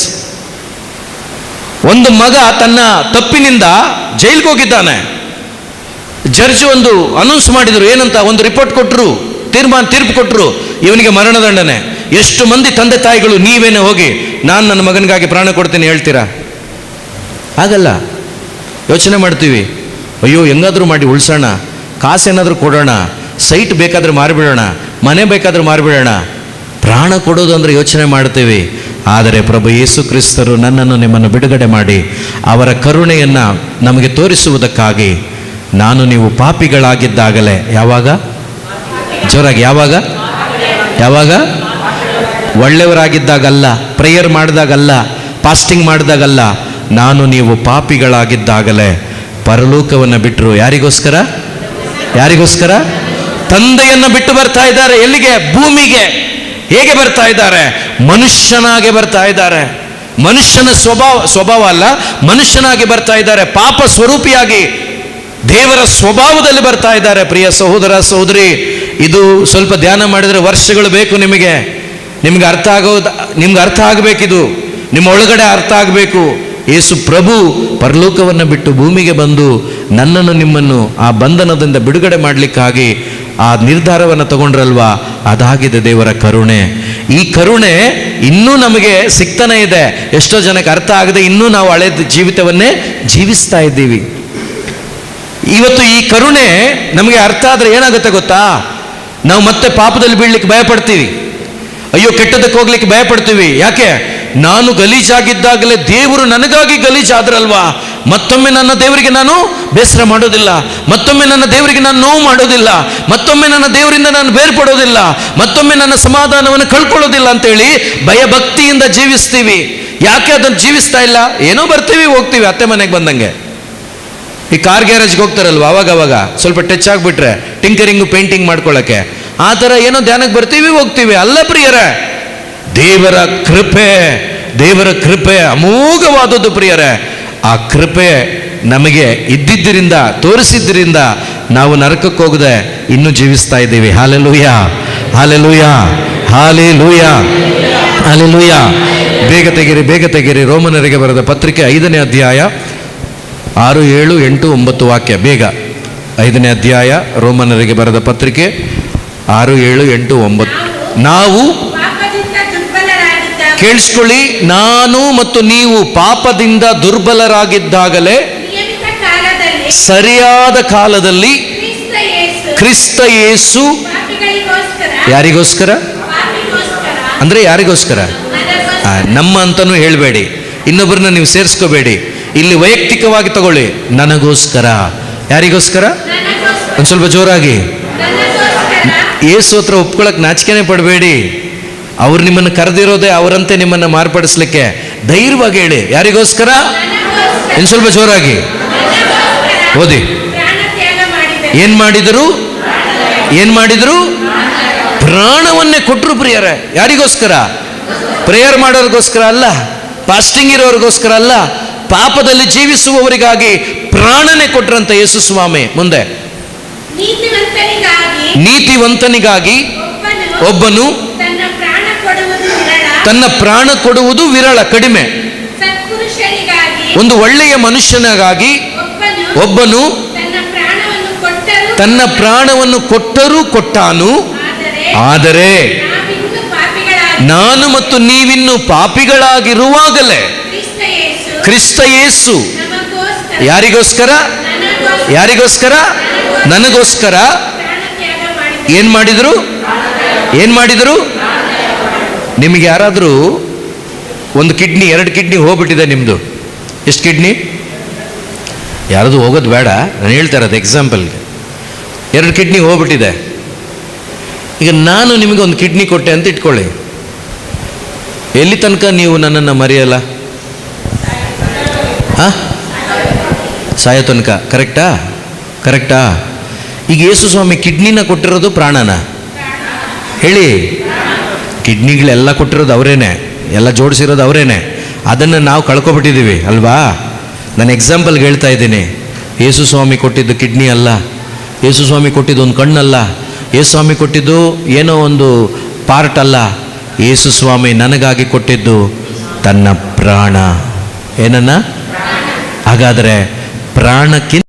ಒಂದು ಮಗ ತನ್ನ ತಪ್ಪಿನಿಂದ ಜೈಲಿಗೆ ಹೋಗಿದ್ದಾನೆ. ಜಡ್ಜ್ ಒಂದು ಅನೌನ್ಸ್ ಮಾಡಿದ್ರು, ಏನಂತ ಒಂದು ರಿಪೋರ್ಟ್ ಕೊಟ್ಟರು, ತೀರ್ಪು ಕೊಟ್ಟರು, ಇವನಿಗೆ ಮರಣದಂಡನೆ. ಎಷ್ಟು ಮಂದಿ ತಂದೆ ತಾಯಿಗಳು ನೀವೇನೆ ಹೋಗಿ ನಾನು ನನ್ನ ಮಗನಿಗಾಗಿ ಪ್ರಾಣ ಕೊಡ್ತೀನಿ ಹೇಳ್ತೀರಾ? ಆಗಲ್ಲ. ಯೋಚನೆ ಮಾಡ್ತೀವಿ, ಅಯ್ಯೋ ಹೆಂಗಾದ್ರೂ ಮಾಡಿ ಉಳಿಸೋಣ, ಕಾಸೇನಾದ್ರೂ ಕೊಡೋಣ, ಸೈಟ್ ಬೇಕಾದ್ರೆ ಮಾರಿಬಿಡೋಣ, ಮನೆ ಬೇಕಾದ್ರೆ ಮಾರಿಬಿಡೋಣ. ಪ್ರಾಣ ಕೊಡೋದು ಅಂದರೆ ಯೋಚನೆ ಮಾಡ್ತೀವಿ. ಆದರೆ ಪ್ರಭು ಯೇಸು ಕ್ರಿಸ್ತರು ನನ್ನನ್ನು ನಿಮ್ಮನ್ನು ಬಿಡುಗಡೆ ಮಾಡಿ ಅವರ ಕರುಣೆಯನ್ನು ನಮಗೆ ತೋರಿಸುವುದಕ್ಕಾಗಿ, ನಾನು ನೀವು ಪಾಪಿಗಳಾಗಿದ್ದಾಗಲೇ, ಯಾವಾಗ? ಜೋರಾಗಿ, ಯಾವಾಗ? ಒಳ್ಳೆಯವರಾಗಿದ್ದಾಗಲ್ಲ, ಪ್ರೇಯರ್ ಮಾಡಿದಾಗಲ್ಲ, ಫಾಸ್ಟಿಂಗ್ ಮಾಡಿದಾಗಲ್ಲ, ನಾನು ನೀವು ಪಾಪಿಗಳಾಗಿದ್ದಾಗಲೇ ಪರಲೋಕವನ್ನು ಬಿಟ್ಟರು. ಯಾರಿಗೋಸ್ಕರ? ತಂದೆಯನ್ನು ಬಿಟ್ಟು ಬರ್ತಾ ಇದ್ದಾರೆ. ಎಲ್ಲಿಗೆ? ಭೂಮಿಗೆ. ಹೇಗೆ ಬರ್ತಾ ಇದ್ದಾರೆ? ಮನುಷ್ಯನಾಗೆ ಬರ್ತಾ ಇದ್ದಾರೆ. ಮನುಷ್ಯನ ಸ್ವಭಾವ ಅಲ್ಲ, ಮನುಷ್ಯನಾಗಿ ಬರ್ತಾ ಇದ್ದಾರೆ. ಪಾಪ ಸ್ವರೂಪಿಯಾಗಿ ದೇವರ ಸ್ವಭಾವದಲ್ಲಿ ಬರ್ತಾ ಇದ್ದಾರೆ. ಪ್ರಿಯ ಸಹೋದರ ಸಹೋದರಿ, ಇದು ಸ್ವಲ್ಪ ಧ್ಯಾನ ಮಾಡಿದರೆ ವರ್ಷಗಳು ಬೇಕು ನಿಮಗೆ ಅರ್ಥ ಆಗಬೇಕಿದು, ನಿಮ್ಮ ಒಳಗಡೆ ಅರ್ಥ ಆಗಬೇಕು. ಯೇಸು ಪ್ರಭು ಪರಲೋಕವನ್ನು ಬಿಟ್ಟು ಭೂಮಿಗೆ ಬಂದು ನನ್ನನ್ನು ನಿಮ್ಮನ್ನು ಆ ಬಂಧನದಿಂದ ಬಿಡುಗಡೆ ಮಾಡಲಿಕ್ಕಾಗಿ ಆ ನಿರ್ಧಾರವನ್ನು ತಗೊಂಡ್ರಲ್ವಾ, ಅದಾಗಿದೆ ದೇವರ ಕರುಣೆ. ಈ ಕರುಣೆ ಇನ್ನೂ ನಮಗೆ ಸಿಗ್ತಾನೆ ಇದೆ. ಎಷ್ಟೋ ಜನಕ್ಕೆ ಅರ್ಥ ಆಗದೆ ಇನ್ನೂ ನಾವು ಹಳೆ ಜೀವಿತವನ್ನೇ ಜೀವಿಸ್ತಾ ಇದ್ದೀವಿ. ಇವತ್ತು ಈ ಕರುಣೆ ನಮಗೆ ಅರ್ಥ ಆದರೆ ಏನಾಗುತ್ತೆ ಗೊತ್ತಾ? ನಾವು ಮತ್ತೆ ಪಾಪದಲ್ಲಿ ಬೀಳ್ಲಿಕ್ಕೆ ಭಯಪಡ್ತೀವಿ. ಅಯ್ಯೋ, ಕೆಟ್ಟದಕ್ಕೆ ಹೋಗ್ಲಿಕ್ಕೆ ಭಯಪಡ್ತೀವಿ. ಯಾಕೆ? ನಾನು ಗಲೀಜಾಗಿದ್ದಾಗಲೇ ದೇವರು ನನಗಾಗಿ ಗಲೀಜಾದ್ರಲ್ವಾ, ಮತ್ತೊಮ್ಮೆ ನನ್ನ ದೇವರಿಗೆ ನಾನು ಬೇಸರ ಮಾಡೋದಿಲ್ಲ, ಮತ್ತೊಮ್ಮೆ ನನ್ನ ದೇವರಿಗೆ ನಾನು ನೋವು ಮಾಡೋದಿಲ್ಲ, ಮತ್ತೊಮ್ಮೆ ನನ್ನ ದೇವರಿಂದ ನಾನು ಬೇರ್ಪಡೋದಿಲ್ಲ, ಮತ್ತೊಮ್ಮೆ ನನ್ನ ಸಮಾಧಾನವನ್ನು ಕಳ್ಕೊಳ್ಳೋದಿಲ್ಲ ಅಂತೇಳಿ ಭಯಭಕ್ತಿಯಿಂದ ಜೀವಿಸ್ತೀವಿ. ಯಾಕೆ ಅದನ್ನು ಜೀವಿಸ್ತಾ ಇಲ್ಲ? ಏನೋ ಬರ್ತೀವಿ ಹೋಗ್ತೀವಿ, ಅತ್ತೆ ಮನೆಗೆ ಬಂದಂಗೆ. ಈ ಕಾರ್ ಗ್ಯಾರೇಜ್ಗೆ ಹೋಗ್ತಾರಲ್ವ, ಅವಾಗ ಸ್ವಲ್ಪ ಟಚ್ ಆಗಿಬಿಟ್ರೆ ಟಿಂಕರಿಂಗು ಪೇಂಟಿಂಗ್ ಮಾಡ್ಕೊಳ್ಳೋಕ್ಕೆ, ಆ ಥರ ಏನೋ ಧ್ಯಾನಕ್ಕೆ ಬರ್ತೀವಿ ಹೋಗ್ತೀವಿ. ಅಲ್ಲ ಪ್ರಿಯರೇ, ದೇವರ ಕೃಪೆ ಅಮೋಘವಾದದ್ದು ಪ್ರಿಯರೇ. ಆ ಕೃಪೆ ನಮಗೆ ಇದ್ದಿದ್ದರಿಂದ, ತೋರಿಸಿದ್ದರಿಂದ ನಾವು ನರಕಕ್ಕೆ ಹೋಗದೆ ಇನ್ನೂ ಜೀವಿಸ್ತಾ ಇದ್ದೀವಿ. Hallelujah, hallelujah, hallelujah, hallelujah. ಬೇಗ ತೆಗಿರಿ. ರೋಮನರಿಗೆ ಬರೆದ ಪತ್ರಿಕೆ 5ನೇ ಅಧ್ಯಾಯ 6, 7, 8, 9 ವಾಕ್ಯ. ಬೇಗ 5ನೇ ಅಧ್ಯಾಯ ರೋಮನರಿಗೆ ಬರೆದ ಪತ್ರಿಕೆ 6, 7, 8, 9. ನಾವು ಕೇಳಿಸ್ಕೊಳ್ಳಿ, ನಾನು ಮತ್ತು ನೀವು ಪಾಪದಿಂದ ದುರ್ಬಲರಾಗಿದ್ದಾಗಲೇ ಸರಿಯಾದ ಕಾಲದಲ್ಲಿ ಕ್ರಿಸ್ತ ಯೇಸು ಯಾರಿಗೋಸ್ಕರ ಅಂದ್ರೆ ಯಾರಿಗೋಸ್ಕರ? ನಮ್ಮ ಅಂತನೂ ಹೇಳಬೇಡಿ, ಇನ್ನೊಬ್ಬರನ್ನ ನೀವು ಸೇರಿಸ್ಕೋಬೇಡಿ. ಇಲ್ಲಿ ವೈಯಕ್ತಿಕವಾಗಿ ತಗೊಳ್ಳಿ. ನನಗೋಸ್ಕರ. ಯಾರಿಗೋಸ್ಕರ? ಒಂದು ಸ್ವಲ್ಪ ಜೋರಾಗಿ. ಯೇಸು ಹತ್ರ ಒಪ್ಕೊಳಕ್ ನಾಚಿಕೆನೆ ಪಡಬೇಡಿ. ಅವ್ರು ನಿಮ್ಮನ್ನು ಕರೆದಿರೋದೇ ಅವರಂತೆ ನಿಮ್ಮನ್ನು ಮಾರ್ಪಡಿಸ್ಲಿಕ್ಕೆ. ಧೈರ್ಯವಾಗಿ ಹೇಳಿ, ಯಾರಿಗೋಸ್ಕರ? ಇನ್ನು ಸ್ವಲ್ಪ ಜೋರಾಗಿ ಓದಿ. ಏನ್ ಮಾಡಿದ್ರು? ಪ್ರಾಣವನ್ನೇ ಕೊಟ್ಟರು ಪ್ರಿಯರೇ. ಯಾರಿಗೋಸ್ಕರ? ಪ್ರೇಯರ್ ಮಾಡೋರಿಗೋಸ್ಕರ ಅಲ್ಲ, ಫಾಸ್ಟಿಂಗ್ ಇರೋರಿಗೋಸ್ಕರ ಅಲ್ಲ, ಪಾಪದಲ್ಲಿ ಜೀವಿಸುವವರಿಗಾಗಿ ಪ್ರಾಣನೇ ಕೊಟ್ರಂತ ಯೇಸು ಸ್ವಾಮಿ. ಮುಂದೆ, ನೀತಿವಂತನಿಗಾಗಿ ಒಬ್ಬನು ತನ್ನ ಪ್ರಾಣ ಕೊಡುವುದು ವಿರಳ, ಕಡಿಮೆ. ಒಂದು ಒಳ್ಳೆಯ ಮನುಷ್ಯನಿಗಾಗಿ ಒಬ್ಬನು ತನ್ನ ಪ್ರಾಣವನ್ನು ಕೊಟ್ಟಾನು. ಆದರೆ ನಾನು ಮತ್ತು ನೀವಿನ್ನು ಪಾಪಿಗಳಾಗಿರುವಾಗಲೇ ಕ್ರಿಸ್ತ ಯೇಸು ಯಾರಿಗೋಸ್ಕರ? ನನಗೋಸ್ಕರ ಏನ್ ಮಾಡಿದ್ರು? ನಿಮಗೆ ಯಾರಾದರೂ ಒಂದು ಕಿಡ್ನಿ, 2 ಕಿಡ್ನಿ ಹೋಗ್ಬಿಟ್ಟಿದೆ ನಿಮ್ಮದು. ಎಷ್ಟು ಕಿಡ್ನಿ? ಯಾರದು ಹೋಗೋದು ಬೇಡ, ನಾನು ಹೇಳ್ತಾ ಇರೋದು ಎಕ್ಸಾಂಪಲ್ಗೆ. 2 ಕಿಡ್ನಿ ಹೋಗ್ಬಿಟ್ಟಿದೆ. ಈಗ ನಾನು ನಿಮಗೆ ಒಂದು ಕಿಡ್ನಿ ಕೊಟ್ಟೆ ಅಂತ ಇಟ್ಕೊಳ್ಳಿ. ಎಲ್ಲಿ ತನಕ ನೀವು ನನ್ನನ್ನು ಮರೆಯಲ್ಲ? ಸಾಯೋ ತನಕ. ಕರೆಕ್ಟಾ? ಈಗ ಯೇಸು ಸ್ವಾಮಿ ಕಿಡ್ನಿನ ಕೊಟ್ಟಿರೋದು ಪ್ರಾಣನ? ಹೇಳಿ. ಕಿಡ್ನಿಗಳೆಲ್ಲ ಕೊಟ್ಟಿರೋದು ಅವರೇನೆ, ಎಲ್ಲ ಜೋಡಿಸಿರೋದು ಅವರೇನೆ. ಅದನ್ನು ನಾವು ಕಳ್ಕೊಬಿಟ್ಟಿದ್ದೀವಿ ಅಲ್ವಾ. ನಾನು ಎಕ್ಸಾಂಪಲ್ಗೆ ಹೇಳ್ತಾ ಇದ್ದೀನಿ. ಯೇಸು ಸ್ವಾಮಿ ಕೊಟ್ಟಿದ್ದು ಕಿಡ್ನಿ ಅಲ್ಲ, ಯೇಸು ಸ್ವಾಮಿ ಕೊಟ್ಟಿದ್ದು ಒಂದು ಕಣ್ಣಲ್ಲ, ಯೇಸು ಸ್ವಾಮಿ ಕೊಟ್ಟಿದ್ದು ಏನೋ ಒಂದು ಪಾರ್ಟ್ ಅಲ್ಲ. ಯೇಸು ಸ್ವಾಮಿ ನನಗಾಗಿ ಕೊಟ್ಟಿದ್ದು ತನ್ನ ಪ್ರಾಣ. ಏನನ್ನ? ಹಾಗಾದರೆ ಪ್ರಾಣಕ್ಕಿಂತ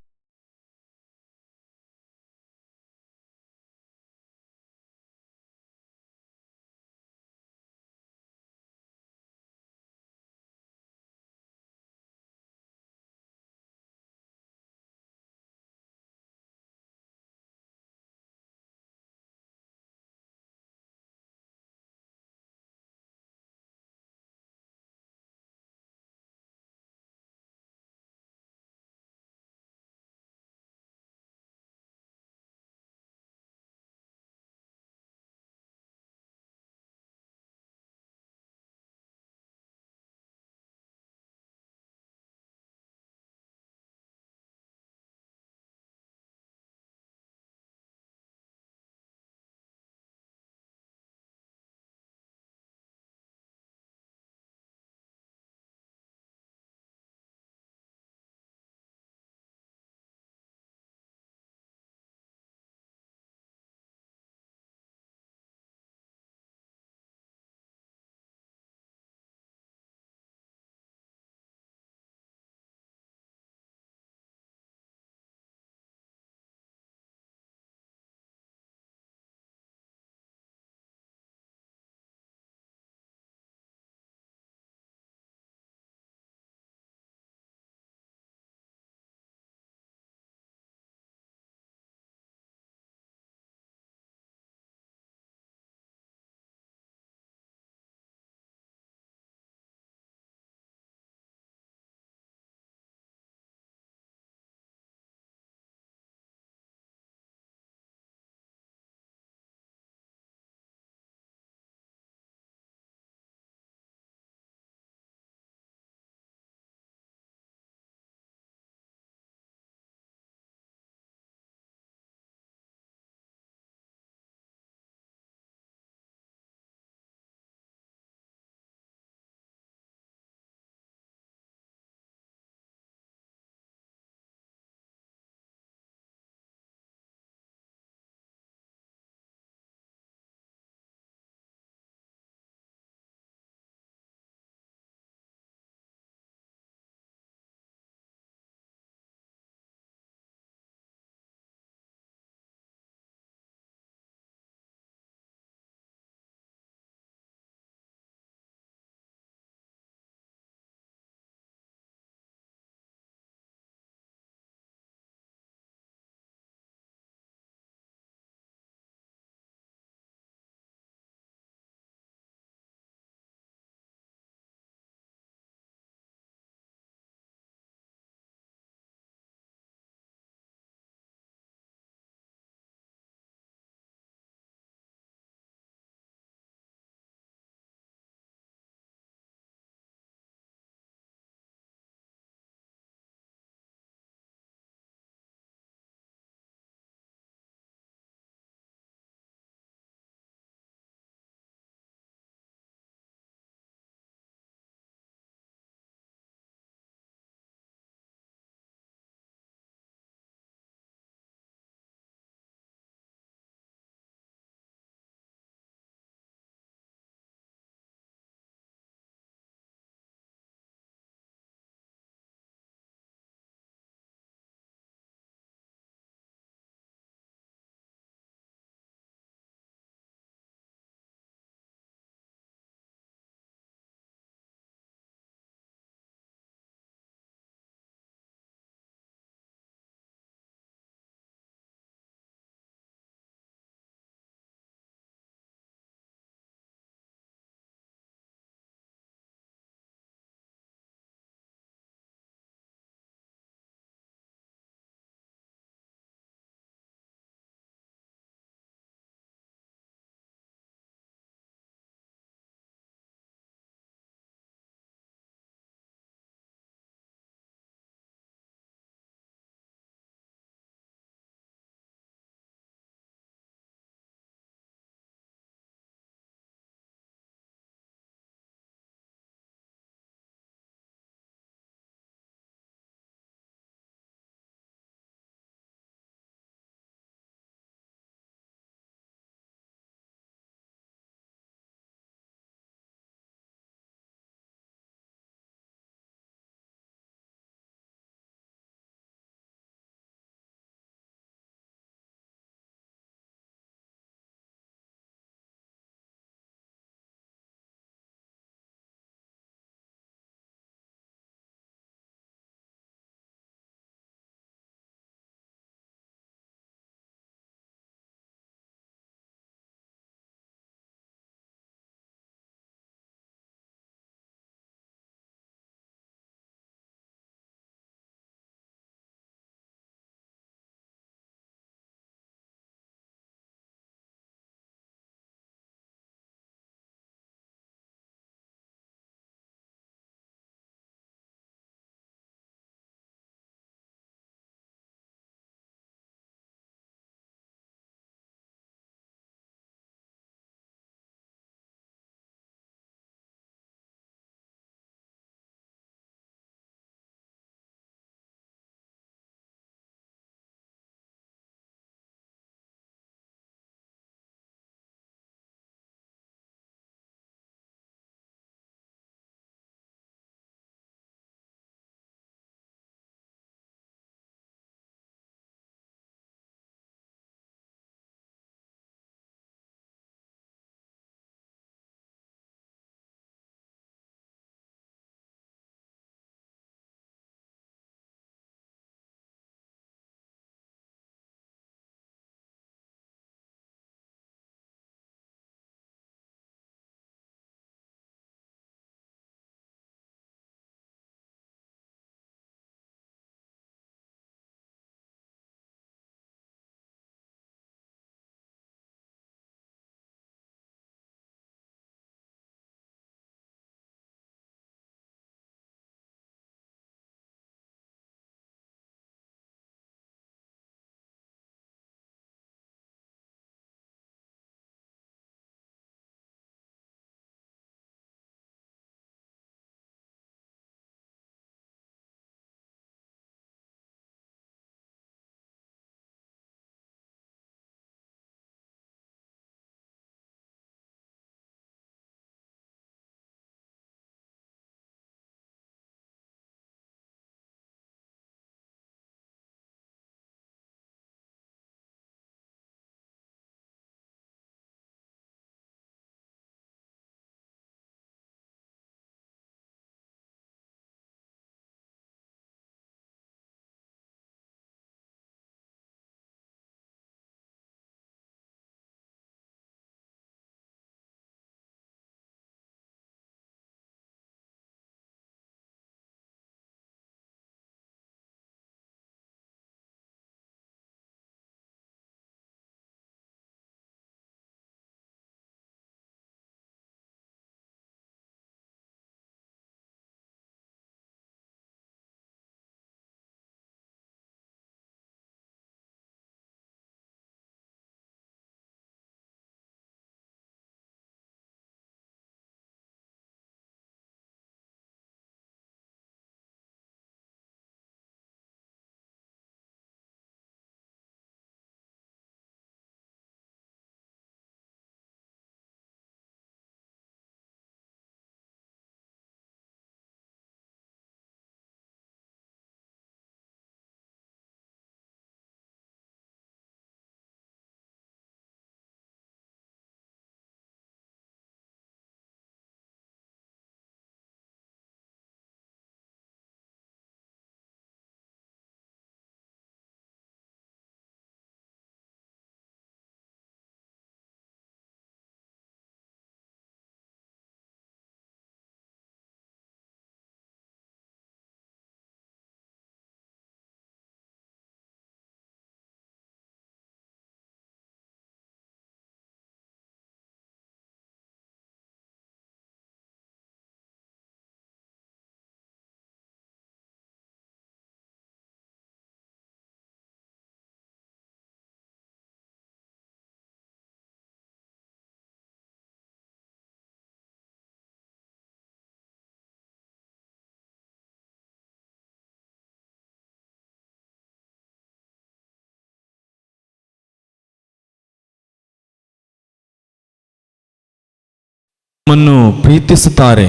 ನಮ್ಮನ್ನು ಪ್ರೀತಿಸುತ್ತಾರೆ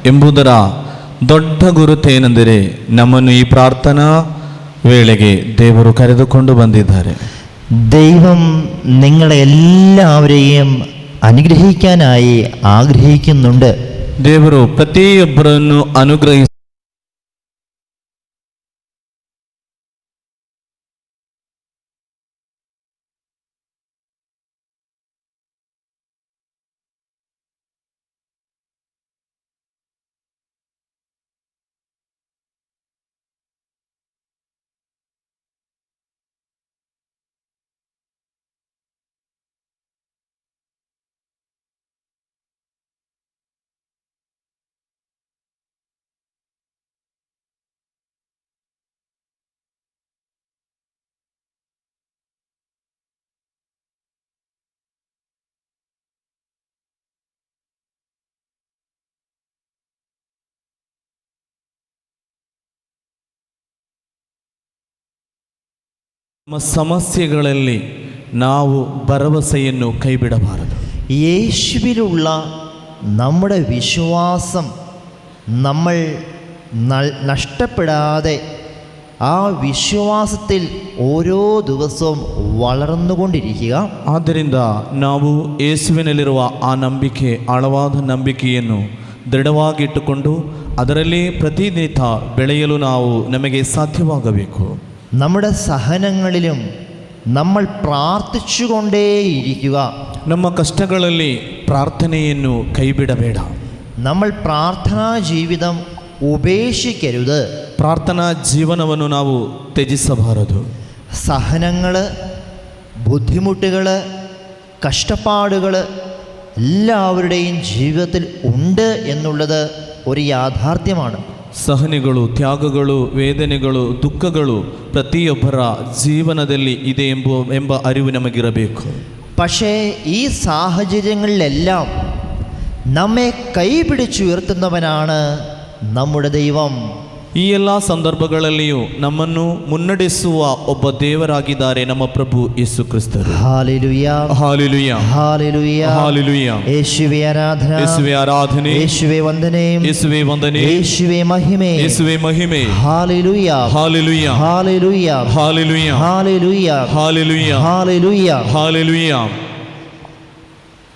ಎಂಬುದರ ದೊಡ್ಡ ಗುರುತೇನೆಂದರೆ ನಮ್ಮನ್ನು ಈ ಪ್ರಾರ್ಥನಾ ವೇಳೆಗೆ ದೇವರು ಕರೆದುಕೊಂಡು ಬಂದಿದ್ದಾರೆ. ദൈവം നിങ്ങളെ എല്ലാവരെയും അനുഗ്രഹിക്കാനായി ആഗ്രഹിക്കുന്നുണ്ട്. ದೇವರು ಪ್ರತಿಯೊಬ್ಬರನ್ನು ಅನುಗ್ರಹಿಸಿ ನಮ್ಮ ಸಮಸ್ಯೆಗಳಲ್ಲಿ ನಾವು ಭರವಸೆಯನ್ನು കൈവിടಬಾರದು. യേശുവിലുള്ള നമ്മുടെ വിശ്വാസം നമ്മൾ നഷ്ടപ്പെടാതെ ആ വിശ്വാസത്തിൽ ഓരോ ദിവസവും വളർന്നുകൊണ്ടിരിക്കുക. ಆದ್ದರಿಂದ ನಾವು ಯೇಸುವಿನಲ್ಲಿರುವ ಆ ನಂಬಿಕೆ, ಆಳವಾದ ನಂಬಿಕೆಯನ್ನು ದೃಢವಾಗಿಟ್ಟುಕೊಂಡು ಅದರಲ್ಲಿ ಪ್ರತಿನಿತ್ಯ ಬೆಳೆಯಲು ನಮಗೆ ಸಾಧ್ಯವಾಗಬೇಕು. നമ്മുടെ സഹനങ്ങളിലും നമ്മൾ പ്രാർത്ഥിച്ചുകൊണ്ടേയിരിക്കുക. ನಮ್ಮ ಕಷ್ಟಗಳಲ್ಲಿ ಪ್ರಾರ್ಥನೆಯನ್ನು ಕೈಬಿಡಬೇಡ. നമ്മൾ പ്രാർത്ഥനാ ജീവിതം ഉപേക്ഷിക്കരുത്. ಪ್ರಾರ್ಥನಾ ಜೀವನವನ್ನು ನಾವು ത്യജിಸಬಾರದು. സഹനങ്ങൾ, ബുദ്ധിമുട്ടുകൾ, കഷ്ടപ്പാടുകൾ എല്ലാവരുടെയും ജീവിതത്തിൽ ഉണ്ട് എന്നുള്ളത് ഒരു യാഥാർത്ഥ്യമാണ്. ಸಹನೆಗಳು, ತ್ಯಾಗಗಳು, ವೇದನೆಗಳು, ದುಃಖಗಳು ಪ್ರತಿಯೊಬ್ಬರ ಜೀವನದಲ್ಲಿ ಇದೆ ಎಂಬ ಅರಿವು ನಮಗಿರಬೇಕು. പക്ഷേ ഈ സാഹചര്യങ്ങളിലെല്ലാം നമ്മെ കൈപിടിച്ചുയർത്തുന്നവനാണ് നമ്മുടെ ദൈവം. ಈ ಎಲ್ಲ ಸಂದರ್ಭಗಳಲ್ಲಿಯೂ ನಮ್ಮನ್ನು ಮುನ್ನಡೆಸುವ ಒಬ್ಬ ದೇವರಾಗಿದ್ದಾರೆ ನಮ್ಮ ಪ್ರಭು ಯೇಸು ಕ್ರಿಸ್ತರು. Hallelujah, hallelujah, hallelujah, hallelujah. യേശുവേ ആരാധന, യേശുവേ ಆರಾಧನೆ, യേശുവേ വന്ദനം, യേശുവೇ ವಂದನೆ, യേശുവേ മഹിമേ, യേശുവೇ ಮಹಿಮೆ. Hallelujah, hallelujah, hallelujah, hallelujah, hallelujah, hallelujah, hallelujah. Hallelujah.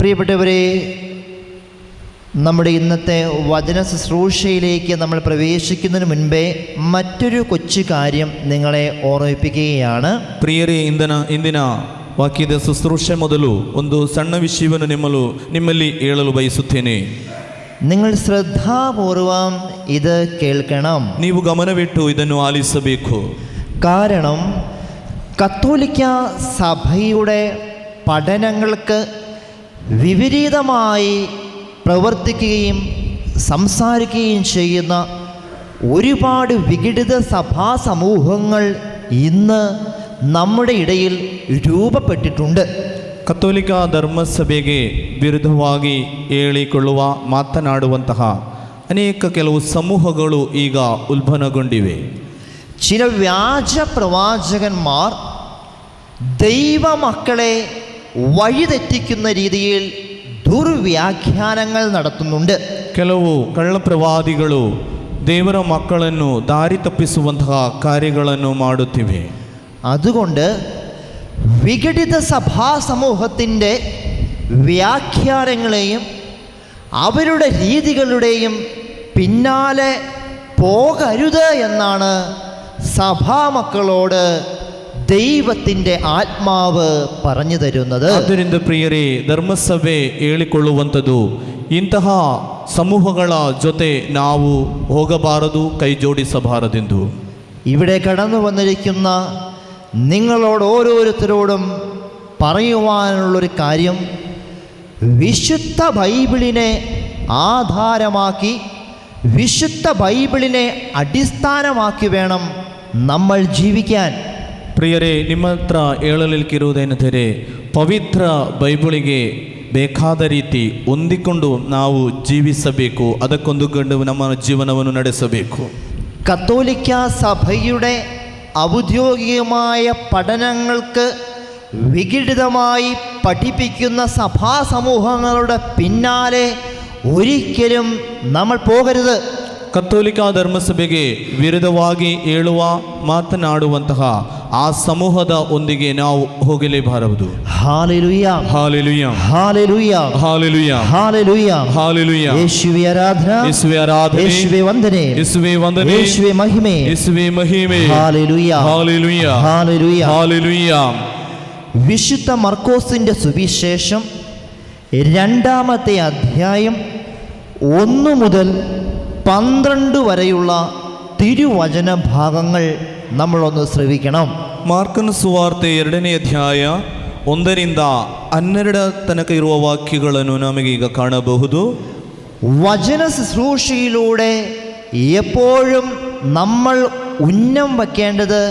പ്രിയപ്പെട്ടവരെ, നമ്മുടെ ഇന്നത്തെ വചന ശുശ്രൂഷയിലേക്ക് നമ്മൾ പ്രവേശിക്കുന്നതിന് മുൻപേ മറ്റൊരു കൊച്ചു കാര്യം നിങ്ങളെ ഓർമ്മിപ്പിക്കുകയാണ്. ಪ್ರಿಯರೇ, ಇಂದಿನ ವಾಕ್ಯದ ಶುಶ್ರೂಷೆ ಮೊದಲು ಒಂದು ಸಣ್ಣ ವಿಷಯವನ್ನು ನಿಮ್ಮಲ್ಲಿ ಹೇಳಲು ಬಯಸುತ್ತೇನೆ. നിങ്ങൾ ശ്രദ്ധാപൂർവം ഇത് കേൾക്കണം. ನೀವು ಗಮನವಿಟ್ಟು ಇದನ್ನು ಆಲಿಸಬೇಕು. കാരണം കത്തോലിക്ക സഭയുടെ പഠനങ്ങൾക്ക് വിപരീതമായി പ്രവർത്തിക്കുകയും സംസാരിക്കുകയും ചെയ്യുന്ന ഒരുപാട് വിഘടിത സഭാ സമൂഹങ്ങൾ ഇന്ന് നമ്മുടെ ഇടയിൽ രൂപപ്പെട്ടിട്ടുണ്ട്. ಕಥೋಲಿಕ ಧರ್ಮಸಭೆಗೆ ವಿರುದ್ಧವಾಗಿ ಹೇಳಿಕೊಳ್ಳುವ ಮಾತನಾಡುವಂತಹ ಕೆಲವು ಸಮೂಹಗಳು ಈಗ ಉಲ್ಬಣಗೊಂಡಿವೆ. ചില വ്യാജ പ്രവാചകന്മാർ ദൈവമക്കളെ വഴിതെറ്റിക്കുന്ന രീതിയിൽ ദുർവ്യാഖ്യാനങ്ങൾ നടത്തുന്നുണ്ട്. ಕೆಲವು ಕಳ್ಳಪ್ರವಾದಿಗಳು ದೇವರ ಮಕ್ಕಳನ್ನು ದಾರಿ ತಪ್ಪಿಸುವಂತಹ ಕಾರ್ಯಗಳನ್ನು ಮಾಡುತ್ತಿವೆ. അതുകൊണ്ട് വിഘടിത സഭാ സമൂഹത്തിൻ്റെ വ്യാഖ്യാനങ്ങളെയും അവരുടെ രീതികളുടെയും പിന്നാലെ പോകരുത് എന്നാണ് സഭാമക്കളോട് ദൈവത്തിൻ്റെ ആത്മാവ് പറഞ്ഞു തരുന്നത്. ಆದ್ದರಿಂದ ಪ್ರಿಯರೇ, ಧರ್ಮಸಭೆ ಹೇಳಿಕೊಳ್ಳುವಂಥದ್ದು ಇಂತಹ ಸಮೂಹಗಳ ಜೊತೆ ನಾವು ಹೋಗಬಾರದು, ಕೈ ಜೋಡಿಸಬಾರದೆಂದು. ഇവിടെ കടന്നു വന്നിരിക്കുന്ന നിങ്ങളോട് ഓരോരുത്തരോടും പറയുവാനുള്ളൊരു കാര്യം, വിശുദ്ധ ബൈബിളിനെ ആധാരമാക്കി, വിശുദ്ധ ബൈബിളിനെ അടിസ്ഥാനമാക്കി വേണം നമ്മൾ ജീവിക്കാൻ. ಪ್ರಿಯರೇ, ನಿಮ್ಮ ಹತ್ರ ಹೇಳಲಿಕ್ಕಿರುವುದೇನೆಂದರೆ, ಪವಿತ್ರ ಬೈಬಲಿಗೆ ಬೇಕಾದ ರೀತಿ ಹೊಂದಿಕೊಂಡು ನಾವು ಜೀವಿಸಬೇಕು. ಅದಕ್ಕೊಂದುಕೊಂಡು ನಮ್ಮ ಜೀವನವನ್ನು ನಡೆಸಬೇಕು. കത്തോലിക്ക സഭയുടെ ഔദ്യോഗികമായ പഠനങ്ങൾക്ക് വിഘടിതമായി പഠിപ്പിക്കുന്ന സഭാ സമൂഹങ്ങളുടെ പിന്നാലെ ഒരിക്കലും നമ്മൾ പോകരുത്. ಕತ್ತೋಲಿಕ ಧರ್ಮಸಭೆಗೆ ವಿರುದ್ಧವಾಗಿ ಹೇಳುವ ಮಾತನಾಡುವಂತಹ ಆ ಸಮೂಹದ ಒಂದಿಗೆ ನಾವು ಹೋಗಲೇಬಾರದು. Hallelujah, hallelujah, hallelujah, hallelujah, hallelujah, hallelujah. ಯೇಸುವೆ ಆರಾಧನಾ, ಯೇಸುವೆ ಆರಾಧನೆ, ಯೇಸುವೆ ವಂದನೆ, ಯೇಸುವೆ ವಂದನೆ, ಯೇಸುವೆ ಮಹಿಮೆ, ಯೇಸುವೆ ಮಹಿಮೆ. Hallelujah, hallelujah, hallelujah, hallelujah. വിശുദ്ധ മർക്കോസിന്റെ സുവിശേഷം 2-ാമത്തെ അധ്യായം 1 മുതൽ 12 വരെയുള്ള തിരുവചന ഭാഗങ്ങൾ നമ്മളൊന്ന് ശ്രവിക്കണം. ಮಾರ್ಕನ ಸುವಾರ್ತೆ 2ನೇ ಅಧ್ಯಾಯ 1ರಿಂದ 12 ತನಕ ಇರುವ ವಾಕ್ಯಗಳನ್ನು ನಮಗೆ ಈಗ ಕಾಣಬಹುದು. വചന ശുശ്രൂഷയിലൂടെ എപ്പോഴും നമ്മൾ ഉന്നം വയ്ക്കേണ്ടത്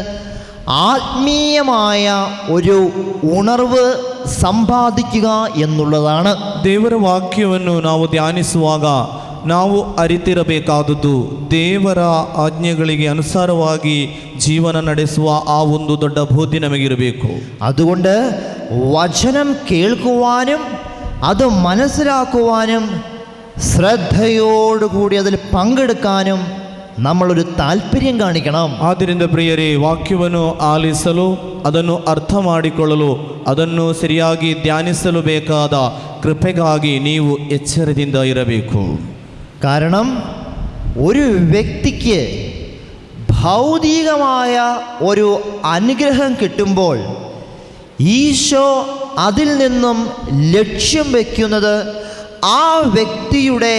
ആത്മീയമായ ഒരു ഉണർവ് സമ്പാദിക്കുക എന്നുള്ളതാണ്. ದೇವರ ವಾಕ್ಯವನ್ನು ನಾವು ಧ್ಯಾನಿಸುವಾಗ ನಾವು ಅರಿತಿರಬೇಕಾದದ್ದು ದೇವರ ಆಜ್ಞೆಗಳಿಗೆ ಅನುಸಾರವಾಗಿ ಜೀವನ ನಡೆಸುವ ಆ ಒಂದು ದೊಡ್ಡ ಬೋಧಿ ನಮಗಿರಬೇಕು. അതുകൊണ്ട് വചനം കേൾക്കുവാനും അത് മനസ്സിലാക്കുവാനും ശ്രദ്ധയോടുകൂടി അതിൽ പങ്കെടുക്കാനും നമ്മളൊരു താല്പര്യം കാണിക്കണം. ಆದ್ದರಿಂದ ಪ್ರಿಯರೇ, ವಾಕ್ಯವನ್ನು ಆಲಿಸಲು, ಅದನ್ನು ಅರ್ಥ ಮಾಡಿಕೊಳ್ಳಲು, ಅದನ್ನು ಸರಿಯಾಗಿ ಧ್ಯಾನಿಸಲು ಬೇಕಾದ ಕೃಪೆಗಾಗಿ ನೀವು ಎಚ್ಚರದಿಂದ ಇರಬೇಕು. കാരണം ഒരു വ്യക്തിക്ക് ഭൗതികമായ ഒരു അനുഗ്രഹം കിട്ടുമ്പോൾ ഈശോ അതിൽ നിന്നും ലക്ഷ്യം വയ്ക്കുന്നത് ആ വ്യക്തിയുടെ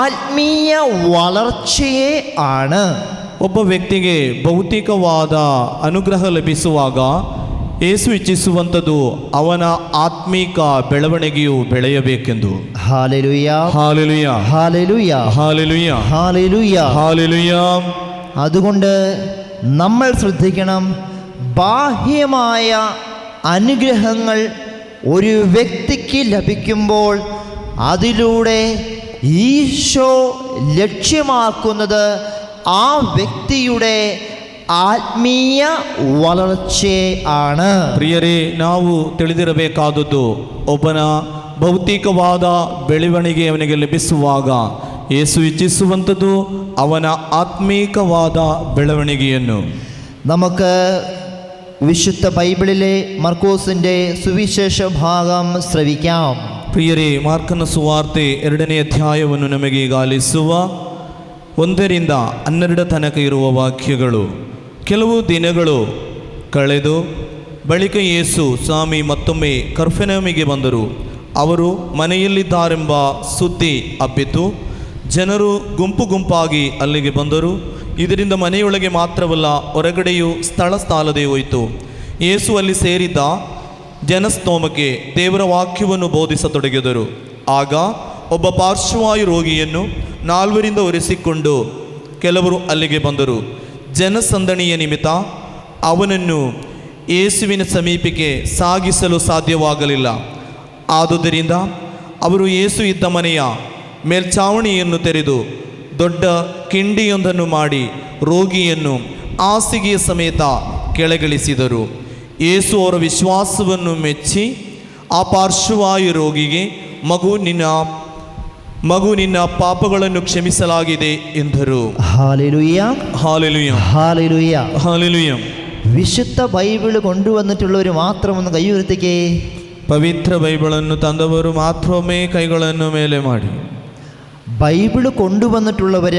ആത്മീയ വളർച്ചയെ ആണ്. ಒಬ್ಬ ವ್ಯಕ್ತಿಗೆ ಭೌತಿಕವಾದ ಅನುಗ್ರಹ ಲಭಿಸುವಾಗ ಯೇಸು ಇಚ್ಛಿಸುವಂಥದ್ದು ಅವನ ಆತ್ಮೀಕ ಬೆಳವಣಿಗೆಯು ಬೆಳೆಯಬೇಕೆಂದು. Hallelujah, hallelujah, hallelujah, hallelujah, hallelujah. Hallelujah. അതുകൊണ്ട് നമ്മൾ ശ്രദ്ധിക്കണം, ബാഹ്യമായ അനുഗ്രഹങ്ങൾ ഒരു വ്യക്തിക്ക് ലഭിക്കുമ്പോൾ അതിലൂടെ ഈശോ ലക്ഷ്യമാക്കുന്നത് ആ വ്യക്തിയുടെ ആത്മീയ വളർച്ചയെ ആണ്. ಪ್ರಿಯರೇ, ನಾವು ತಿಳಿದಿರಬೇಕಾದದ್ದು ಒಬ್ಬನ ಭೌತಿಕವಾದ ಬೆಳವಣಿಗೆ ಅವನಿಗೆ ಲಭಿಸುವಾಗ ಯೇಸು ಇಚ್ಛಿಸುವಂಥದ್ದು ಅವನ ಆತ್ಮೀಕವಾದ ಬೆಳವಣಿಗೆಯನ್ನು. നമുക്ക് വിശുദ്ധ ബൈബിളിലെ മർക്കോസിന്റെ സുവിശേഷ ഭാഗം ശ്രവിക്കാം. ಪ್ರಿಯರೇ, ಮಾರ್ಕನ ಸುವಾರ್ತೆ 2ನೇ ಅಧ್ಯಾಯವನ್ನು ನಮಗೆ ಈಗ ಆಲಿಸುವ 1ರಿಂದ 12 ತನಕ ಇರುವ ವಾಕ್ಯಗಳು. ಕೆಲವು ದಿನಗಳು ಕಳೆದು ಬಳಿಕ ಯೇಸು ಸ್ವಾಮಿ ಮತ್ತೊಮ್ಮೆ ಕರ್ಫೆನೌಮಿಗೆ ಬಂದರು. ಅವರು ಮನೆಯಲ್ಲಿದ್ದಾರೆಂಬ ಸುದ್ದಿ ಹಬ್ಬಿತು. ಜನರು ಗುಂಪು ಗುಂಪಾಗಿ ಅಲ್ಲಿಗೆ ಬಂದರು. ಇದರಿಂದ ಮನೆಯೊಳಗೆ ಮಾತ್ರವಲ್ಲ, ಹೊರಗಡೆಯೂ ಸ್ಥಳ ಸಾಲದೆ ಹೋಯಿತು. ಯೇಸು ಅಲ್ಲಿ ಸೇರಿದ್ದ ಜನಸ್ತೋಮಕ್ಕೆ ದೇವರ ವಾಕ್ಯವನ್ನು ಬೋಧಿಸತೊಡಗಿದರು. ಆಗ ಒಬ್ಬ ಪಾರ್ಶ್ವವಾಯು ರೋಗಿಯನ್ನು 4 ಒರೆಸಿಕೊಂಡು ಕೆಲವರು ಅಲ್ಲಿಗೆ ಬಂದರು. ಜನಸಂದಣಿಯ ನಿಮಿತ್ತ ಅವನನ್ನು ಯೇಸುವಿನ ಸಮೀಪಕ್ಕೆ ಸಾಗಿಸಲು ಸಾಧ್ಯವಾಗಲಿಲ್ಲ. ಆದುದರಿಂದ ಅವರು ಯೇಸು ಇದ್ದ ಮನೆಯ ಮೇಲ್ಛಾವಣಿಯನ್ನು ತೆರೆದು ದೊಡ್ಡ ಕಿಂಡಿಯೊಂದನ್ನು ಮಾಡಿ ರೋಗಿಯನ್ನು ಹಾಸಿಗೆಯ ಸಮೇತ ಕೆಳಗಿಳಿಸಿದರು. ಯೇಸು ಅವರ ವಿಶ್ವಾಸವನ್ನು ಮೆಚ್ಚಿ ಆ ಪಾರ್ಶ್ವವಾಯು ರೋಗಿಗೆ, ಮಗು ನಿನ್ನ ಪಾಪಗಳನ್ನು ಕ್ಷಮಿಸಲಾಗಿದೆ ಎಂದರು. Hallelujah, hallelujah, hallelujah. ಹಾಲೆಲೂಯ. വിശുദ്ധ ബൈബിള് കൊണ്ടുവന്നിട്ടുള്ളവർ മാത്രം ഒന്ന് കൈ ഉയർത്തിക്കേ. ಪವಿತ್ರ ಬೈಬಲನ್ನು ತಂದವರು ಮಾತ್ರವೇ ಕೈಗಳನ್ನು ಮೇಲೆ ಮಾಡಿ. ബൈബിള് കൊണ്ടുവന്നിട്ടുള്ളവർ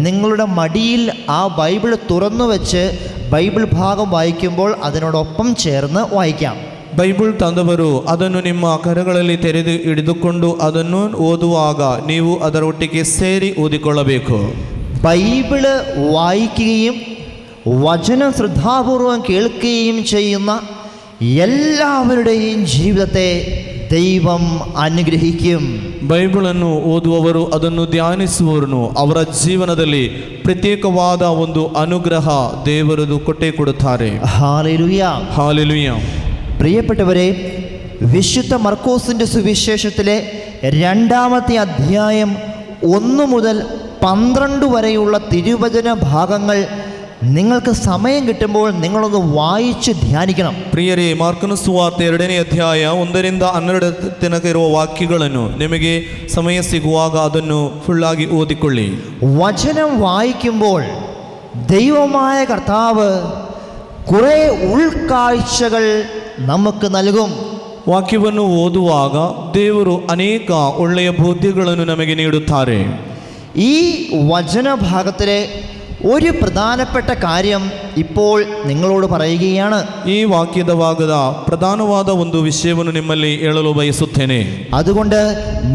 നിങ്ങളുടെ മടിയിൽ ആ ബൈബിൾ തുറന്നു വെച്ച് ബൈബിൾ ഭാഗം വായിക്കുമ്പോൾ അതിനോടൊപ്പം ചേർന്ന് വായിക്കാം. ಬೈಬಲ್ ತಂದವರು ಅದನ್ನು ನಿಮ್ಮ ಕರಗಳಲ್ಲಿ ತೆರೆದು ಹಿಡಿದುಕೊಂಡು ಅದನ್ನು ಓದುವಾಗ ನೀವು ಅದರೊಟ್ಟಿಗೆ ಸೇರಿ ಓದಿಕೊಳ್ಳಬೇಕು. ബൈബിള് വായിക്കുകയും വചനം ശ്രദ്ധാപൂർവം കേൾക്കുകയും ചെയ്യുന്ന എല്ലാവരുടെയും ജീവിതത്തെ ദൈവം അനുഗ്രഹിക്കും. ಬೈಬಲನ್ನು ಓದುವವರು, ಅದನ್ನು ಧ್ಯಾನಿಸುವವರನ್ನು ಅವರ ಜೀವನದಲ್ಲಿ ಪ್ರತ್ಯೇಕವಾದ ಒಂದು ಅನುಗ್ರಹ ದೇವರದು ಕೊಟ್ಟೇ ಕೊಡುತ್ತಾರೆ. Hallelujah, hallelujah. പ്രിയപ്പെട്ടവരെ, വിശുദ്ധ മർക്കോസിൻ്റെ സുവിശേഷത്തിലെ 2-ാമത്തെ അധ്യായം 1 മുതൽ 12 വരെയുള്ള തിരുവചന ഭാഗങ്ങൾ നിങ്ങൾക്ക് സമയം കിട്ടുമ്പോൾ നിങ്ങളൊന്ന് വായിച്ച് ധ്യാനിക്കണം. ಪ್ರಿಯರೇ, ಮಾರ್ಕನ ಸುವಾರ್ತೆ 2ನೇ ಅಧ್ಯಾಯ 1-12 ತನಕ ಇರುವ ವಾಕ್ಯಗಳನ್ನು ನಿಮಗೆ ಸಮಯ ಸಿಗುವಾಗ ಅದನ್ನು ಫುಲ್ಲಾಗಿ ಓದಿಕೊಳ್ಳಿ. വചനം വായിക്കുമ്പോൾ ദൈവമായ കർത്താവ് കുറേ ഉൾക്കാഴ്ചകൾ നമുക്ക് നൽകും. ವಾಕ್ಯವನ್ನು ಓದುವಾಗ ದೇವರು ಅನೇಕ ಒಳ್ಳೆಯ ಬೋಧ್ಯಗಳನ್ನು ನಮಗೆ ನೀಡುತ್ತಾರೆ. ഈ വചനഭാഗത്തിലെ ഒരു പ്രധാനപ്പെട്ട കാര്യം ഇപ്പോൾ നിങ്ങളോട് പറയുകയാണ്. ಈ ವಾಕ್ಯದ ಭಾಗದ ಪ್ರಧಾನವಾದ ಒಂದು ವಿಷಯವನ್ನು ನಿಮ್ಮಲ್ಲಿ ಹೇಳಲು ಬಯಸುತ್ತೇನೆ. അതുകൊണ്ട്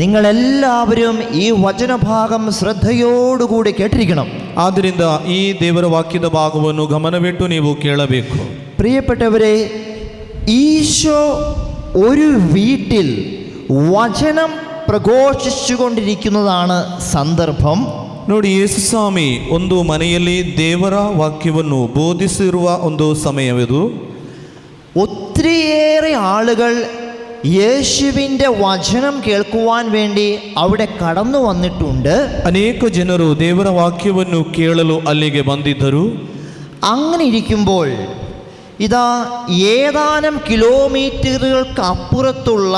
നിങ്ങളെല്ലാവരും ഈ വചനഭാഗം ശ്രദ്ധയോടുകൂടി കേട്ടിരിക്കണം. ಆದ್ದರಿಂದ ಈ ದೇವರ ವಾಕ್ಯದ ಭಾಗವನ್ನು ಗಮನವಿಟ್ಟು ನೀವು ಕೇಳಬೇಕು. പ്രിയപ്പെട്ടവരെ, ഈശോ ഒരു വീട്ടിൽ വചനം പ്രഘോഷിച്ചുകൊണ്ടിരിക്കുന്നതാണ് സന്ദർഭം. ನೋಡಿ, ಯೇಸು ಸ್ವಾಮಿ ಒಂದು ಮನೆಯಲ್ಲಿ ದೇವರ ವಾಕ್ಯವನ್ನು ಬೋಧಿಸಿರುವ ಒಂದು ಸಮಯವಿದು. ഒത്തിരിയേറെ ആളുകൾ യേശുവിൻ്റെ വചനം കേൾക്കുവാൻ വേണ്ടി അവിടെ കടന്നു വന്നിട്ടുണ്ട്. ಅನೇಕ ಜನರು ದೇವರ ವಾಕ್ಯವನ್ನು ಕೇಳಲು ಅಲ್ಲಿಗೆ ಬಂದಿದ್ದರು. അങ്ങനെ ഇരിക്കുമ്പോൾ ഇതാ ഏതാനും കിലോമീറ്ററുകൾക്ക് അപ്പുറത്തുള്ള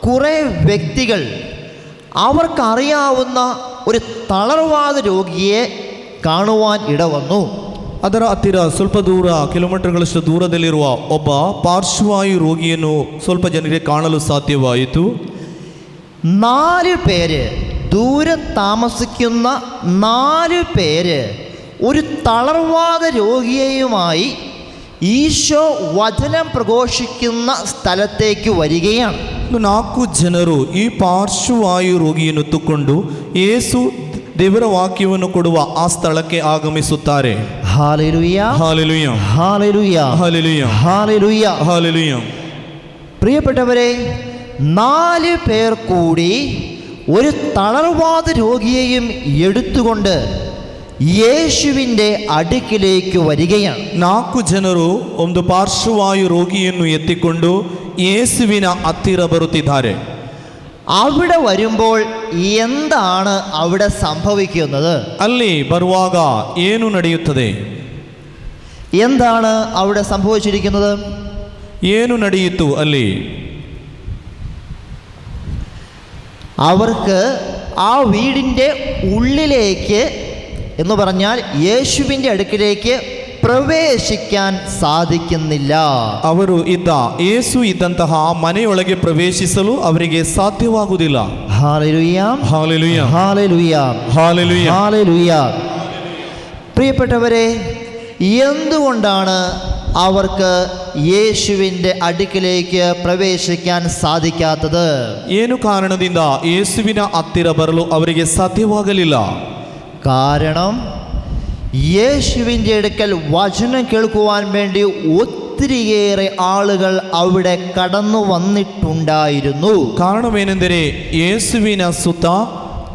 കുറേ വ്യക്തികൾ അവർക്കറിയാവുന്ന ഒരു തളർവാദ രോഗിയെ കാണുവാൻ ഇടവന്നു. ಅದರ ಹತ್ತಿರ ಸ್ವಲ್ಪ ದೂರ, ಕಿಲೋಮೀಟರ್ಗಳಷ್ಟು ದೂರದಲ್ಲಿರುವ ಒಬ್ಬ ಪಾರ್ಶ್ವವಾಯು ರೋಗಿಯನ್ನು ಸ್ವಲ್ಪ ಜನರಿಗೆ ಕಾಣಲು ಸಾಧ್ಯವಾಯಿತು. 4 പേര്, ദൂരെ താമസിക്കുന്ന 4 പേര് ഒരു തളർവാദ രോഗിയെയുമായി ഈശോ വചനം പ്രഘോഷിക്കുന്ന സ്ഥലത്തേക്ക് വരികയാണ്. 4 ಜನರು ಈ ಪಾರ್ಶ್ವವಾಯು ರೋಗಿಯನ್ನು ತಕ್ಕೊಂಡು ಯೇಸು ದೇವರ ವಾಕ್ಯವನ್ನು ಕೊಡುವ ಆ ಸ್ಥಳಕ್ಕೆ ಆಗಮಿಸುತ್ತಾರೆ. Hallelujah, hallelujah, hallelujah, hallelujah, hallelujah, hallelujah. പ്രിയപ്പെട്ടവരെ, 4 പേർ കൂടി ഒരു തളർവാദ രോഗിയെയും എടുത്തുകൊണ്ട് യേശുവിൻ്റെ അടുക്കിലേക്ക് വരികയാണ്. 4 ಜನರು ಒಂದು ಪಾರ್ಶ್ವವಾಯು ರೋಗಿಯನ್ನು ಎತ್ತಿಕೊಂಡು ಯೇಸುವಿನ ಹತ್ತಿರ ಬರುತ್ತಿದ್ದಾರೆ. അവിടെ വരുമ്പോൾ എന്താണ് അവിടെ സംഭവിക്കുന്നത്? ಅಲ್ಲಿ ಬರುವಾಗ ಏನು ನಡೆಯುತ್ತದೆ? എന്താണ് അവിടെ സംഭവിച്ചിരിക്കുന്നത്? ಏನು ನಡೆಯಿತು ಅಲ್ಲಿ? അവർക്ക് ആ വീടിൻ്റെ ഉള്ളിലേക്ക് എന്ന് പറഞ്ഞാൽ യേശുവിൻ്റെ അടുക്കിലേക്ക് പ്രവേശിക്കാൻ സാധിക്കുന്നില്ല. ಅವರು ಯೇಸು ಇದ್ದಂತಹ ಮನೆಯೊಳಗೆ ಪ್ರವೇಶಿಸಲು ಅವರಿಗೆ ಸಾಧ್ಯವಾಗುವುದಿಲ್ಲ. Hallelujah, hallelujah, hallelujah, hallelujah, hallelujah. പ്രിയപ്പെട്ടവരെ, എന്തുകൊണ്ടാണ് അവർക്ക് യേശുവിൻ്റെ അടുക്കിലേക്ക് പ്രവേശിക്കാൻ സാധിക്കാത്തത്? ಏನು ಕಾರಣದಿಂದ ಯೇಸುವಿನ ಹತ್ತಿರ ಬರಲು ಅವರಿಗೆ ಸಾಧ್ಯವಾಗಲಿಲ್ಲ? കാരണം യേശുവിൻ്റെ അടുക്കൽ വചനം കേൾക്കുവാൻ വേണ്ടി ഒത്തിരിയേറെ ആളുകൾ അവിടെ കടന്നു വന്നിട്ടുണ്ടായിരുന്നു. ಕಾರಣವೇನೆಂದರೆ ಯೇಸುವಿನ ಸುತ್ತ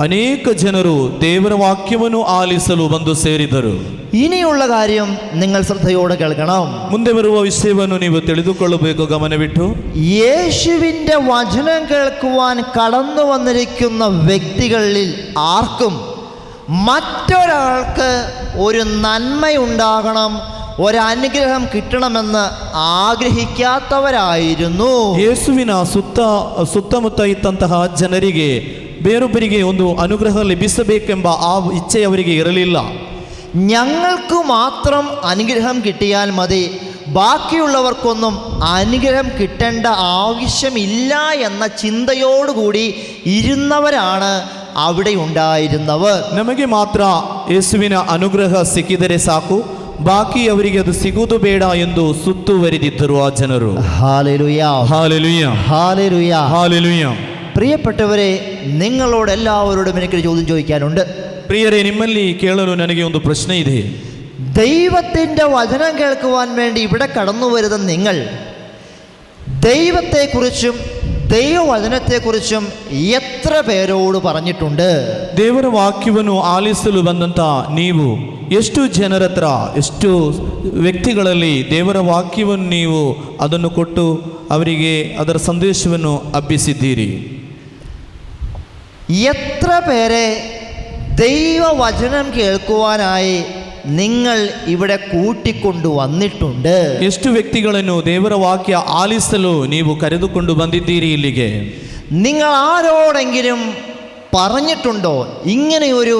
ಅನೇಕ ಜನರು ದೇವರ ವಾಕ್ಯವನ್ನು ಆಲಿಸಲು ಬಂದು ಸೇರಿದರು. ഇനിയുള്ള കാര്യം നിങ്ങൾ ശ്രദ്ധയോടെ കേൾക്കണം. ಮುಂದೆ ಬರುವ ವಿಷಯವನ್ನು ನೀವು ತಿಳಿದುಕೊಳ್ಳಬೇಕು ಗಮನವಿಟ್ಟು. യേശുവിൻ്റെ വചനം കേൾക്കുവാൻ കടന്നു വന്നിരിക്കുന്ന വ്യക്തികളിൽ ആർക്കും മറ്റൊരാൾക്ക് ഒരു നന്മയുണ്ടാകണം, ഒരനുഗ്രഹം കിട്ടണമെന്ന് ആഗ്രഹിക്കാത്തവരായിരുന്നു. ಯೇಸುವಿನ ಸುತ್ತಮುತ್ತ ಇದ್ದಂತಹ ಜನರಿಗೆ ಬೇರೊಬ್ಬರಿಗೆ ಒಂದು ಅನುಗ್ರಹ ಲಭಿಸಬೇಕೆಂಬ ಆ ಇಚ್ಛೆ ಅವರಿಗೆ ಇರಲಿಲ್ಲ. ഞങ്ങൾക്ക് മാത്രം അനുഗ്രഹം കിട്ടിയാൽ മതി, ബാക്കിയുള്ളവർക്കൊന്നും അനുഗ്രഹം കിട്ടേണ്ട ആവശ്യമില്ല എന്ന ചിന്തയോടുകൂടി ഇരുന്നവരാണ് അവിടെ ഉണ്ടായിരുന്നവർ. ನಮಗೆ ಮಾತ್ರ ಯೇಸುವಿನ ಅನುಗ್ರಹ ಸಿಕ್ಕಿದರೆ ಸಾಕು, ಬಾಕಿ ಅವರಿಗೆ ಅದು ಸಿಗುವುದು ಬೇಡ ಎಂದು ಸುತ್ತುವರಿದಿದ್ದರು ಆ ಜನರು. Hallelujah, hallelujah, hallelujah. ഹല്ലേലൂയ. പ്രിയപ്പെട്ടവരെ, നിങ്ങളോട് എല്ലാവരോടും എനിക്കൊരു ചോദ്യം ചോദിക്കാനുണ്ട്. ಪ್ರಿಯರೇ, ನಿಮ್ಮಲ್ಲಿ ಕೇಳಲು ನನಗೆ ಒಂದು ಪ್ರಶ್ನೆ ಇದೆ. ദൈവത്തിൻ്റെ വചനം കേൾക്കുവാൻ വേണ്ടി ഇവിടെ കടന്നു വരുന്ന നിങ്ങൾ ദൈവത്തെക്കുറിച്ചും ദൈവവചനത്തെക്കുറിച്ചും എത്ര പേരോട് പറഞ്ഞിട്ടുണ്ട്? ದೇವರ ವಾಕ್ಯವನ್ನು ಆಲಿಸಲು ಬಂದಂತ ನೀವು ಎಷ್ಟು ಜನರ ಹತ್ರ, ಎಷ್ಟು ವ್ಯಕ್ತಿಗಳಲ್ಲಿ ದೇವರ ವಾಕ್ಯವನ್ನು ನೀವು ಅದನ್ನು ಕೊಟ್ಟು ಅವರಿಗೆ ಅದರ ಸಂದೇಶವನ್ನು ಹಬ್ಬಿಸಿದ್ದೀರಿ? എത്ര പേരെ ദൈവവചനം കേൾക്കുവാനായി നിങ്ങൾ ഇവിടെ കൂട്ടിക്കൊണ്ടു വന്നിട്ടുണ്ട്. ಎಷ್ಟು ವ್ಯಕ್ತಿಗಳನ್ನು ದೇವರ ವಾಕ್ಯ ಆಲಿಸಲು ನೀವು ಕರೆದುಕೊಂಡು ಬಂದಿದ್ದೀರಿ ಇಲ್ಲಿಗೆ? നിങ്ങൾ ആരോടെങ്കിലും പറഞ്ഞിട്ടുണ്ടോ ഇങ്ങനെയൊരു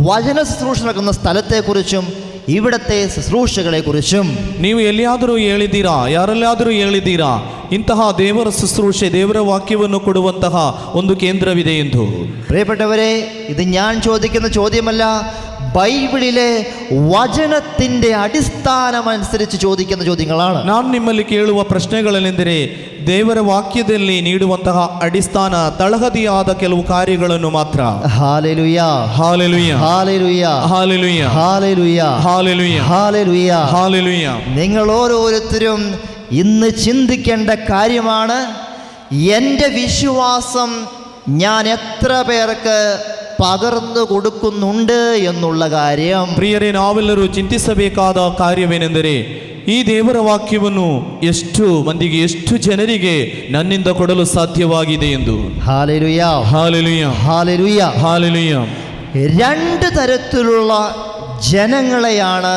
വചന ശുശ്രൂഷ നടക്കുന്ന സ്ഥലത്തെക്കുറിച്ചും ഇവിടത്തെ ശുശ്രൂഷകളെ കുറിച്ചും? ನೀವು ಎಲ್ಲಿಯಾದರೂ ಹೇಳಿದ್ದೀರಾ, ಯಾರಲ್ಲಾದರೂ ಹೇಳಿದ್ದೀರಾ ಇಂತಹ ದೇವರ ಶುಶ್ರೂಷೆ, ದೇವರ ವಾಕ್ಯವನ್ನು ಕೊಡುವಂತಹ ಒಂದು ಕೇಂದ್ರವಿದೆ ಎಂದು? പ്രിയപ്പെട്ടവരെ, ഇത് ഞാൻ ചോദിക്കുന്ന ചോദ്യമല്ല, ബൈബിളിലെ വചനത്തിന്റെ അടിസ്ഥാനമനുസരിച്ച് ചോദിക്കുന്ന ചോദ്യങ്ങളാണ്. ನಾನು ನಿಮ್ಮಲ್ಲಿ ಕೇಳುವ ಪ್ರಶ್ನೆಗಳೆಂದರೆ ದೇವರ ವಾಕ್ಯದಲ್ಲಿ ನೀಡುವಂತಹ ಅಡಿಸ್ಥಾನ ತಳಹದಿಯಾದ ಕೆಲವು ಕಾರ್ಯಗಳನ್ನು ಮಾತ್ರ. Hallelujah, hallelujah, hallelujah, hallelujah, hallelujah, hallelujah, hallelujah. Hallelujah. നിങ്ങൾ ഓരോരുത്തരും ഇന്ന് ചിന്തിക്കേണ്ട കാര്യമാണ്, എൻ്റെ വിശ്വാസം ഞാൻ എത്ര പേർക്ക് പകർന്നു കൊടുക്കുന്നുണ്ട് എന്നുള്ള കാര്യം. ಪ್ರಿಯರೇ, ನಾವೆಲ್ಲರೂ ಚಿಂತಿಸಬೇಕಾದ ಕಾರ್ಯವೇನೆಂದರೆ ಈ ದೇವರ ವಾಕ್ಯವನ್ನು ಎಷ್ಟು ಮಂದಿಗೆ, ಎಷ್ಟು ಜನರಿಗೆ ನನ್ನಿಂದ ಕೊಡಲು ಸಾಧ್ಯವಾಗಿದೆ ಎಂದು. Hallelujah, hallelujah, hallelujah. ಹಾಲೆಲೂಯ. രണ്ട് തരത്തിലുള്ള ജനങ്ങളെയാണ്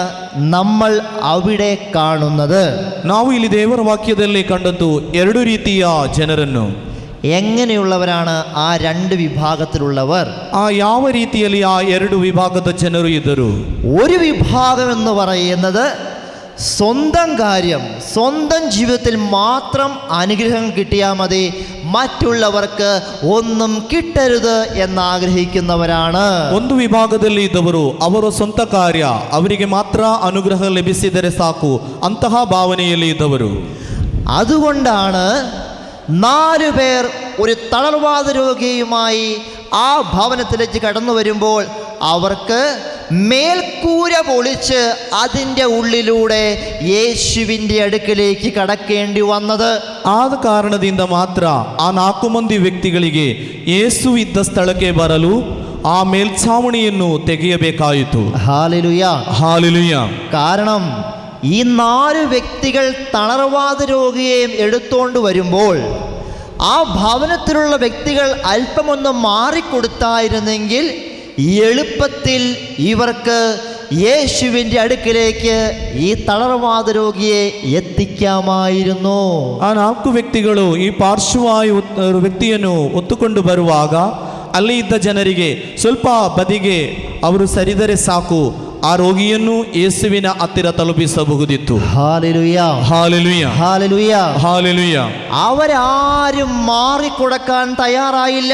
നമ്മൾ അവിടെ കാണുന്നത്. ನಾವು ಇಲ್ಲಿ ದೇವರ ವಾಕ್ಯದಲ್ಲಿ ಕಂಡದ್ದು ಎರಡು ರೀತಿಯ ಜನರನ್ನು. എങ്ങനെയുള്ളവരാണ് ആ രണ്ട് വിഭാഗത്തിലുള്ളവർ? ಆ ಯಾವ ರೀತಿಯಲ್ಲಿ ಆ ಎರಡು ವಿಭಾಗದ ಜನರು ಇದ್ದರು? ഒരു വിഭാഗം എന്ന് പറയുന്നത് സ്വന്തം കാര്യം, സ്വന്തം ജീവിതത്തിൽ മാത്രം അനുഗ്രഹം കിട്ടിയാൽ മതി, മറ്റുള്ളവർക്ക് ഒന്നും കിട്ടരുത് എന്നാഗ്രഹിക്കുന്നവരാണ്. ಒಂದು ವಿಭಾಗದಲ್ಲಿ ಇದ್ದವರು ಅವರ ಸ್ವಂತ ಕಾರ್ಯ, ಅವರಿಗೆ ಮಾತ್ರ ಅನುಗ್ರಹ ಲಭಿಸಿದರೆ ಸಾಕು, ಅಂತಹ ಭಾವನೆಯಲ್ಲಿ ಇದ್ದವರು. അതുകൊണ്ടാണ് 4 പേർ ഒരു തളർവാദ രോഗിയുമായി ആ ഭവനത്തിലേക്ക് കടന്നു വരുമ്പോൾ അവർക്ക് മേൽക്കൂര പൊളിച്ച് അതിൻ്റെ ഉള്ളിലൂടെ യേശുവിൻ്റെ അടുക്കലേക്ക് കടക്കേണ്ടി വന്നത്. ಆದ ಕಾರಣದಿಂದ ಮಾತ್ರ ಆ 4 ಮಂದಿ ವ್ಯಕ್ತಿಗಳಿಗೆ ಯೇಸು ಇದ್ದ ಸ್ಥಳಕ್ಕೆ ಬರಲು ಆ ಮೇಲ್ಛಾವಣಿಯನ್ನು ತೆಗೆಯಬೇಕಾಯಿತು. Hallelujah, hallelujah. കാരണം ഈ 4 വ്യക്തികൾ തളർവാദ രോഗിയെ എടുത്തോണ്ട് വരുമ്പോൾ ആ ഭവനത്തിലുള്ള വ്യക്തികൾ അല്പമൊന്ന് മാറിക്കൊടുത്തായിരുന്നെങ്കിൽ എളുപ്പത്തിൽ ഇവർക്ക് യേശുവിൻ്റെ അടുക്കിലേക്ക് ഈ തളർവാദ രോഗിയെ എത്തിക്കാമായിരുന്നു. ಆ 4 ವ್ಯಕ್ತಿಗಳು ಈ ಪಾರ್ಶ್ವವಾಯು ವ್ಯಕ್ತಿಯನ್ನು ಹೊತ್ತುಕೊಂಡು ಬರುವಾಗ ಅಲ್ಲಿ ಇದ್ದ ಜನರಿಗೆ ಸ್ವಲ್ಪ ಬದಿಗೆ ಅವರು ಸರಿದರೆ ಸಾಕು, ಆ ರೋಗಿಯನ್ನು ಯೇಸುವಿನ ಹತ್ತಿರ ತಲುಪಿಸಬಹುದಿತ್ತು. Hallelujah, hallelujah, hallelujah. ಹಾಲೆಲೂಯ. അവരാരും മാറിക്കൊടുക്കാൻ തയ്യാറായില്ല.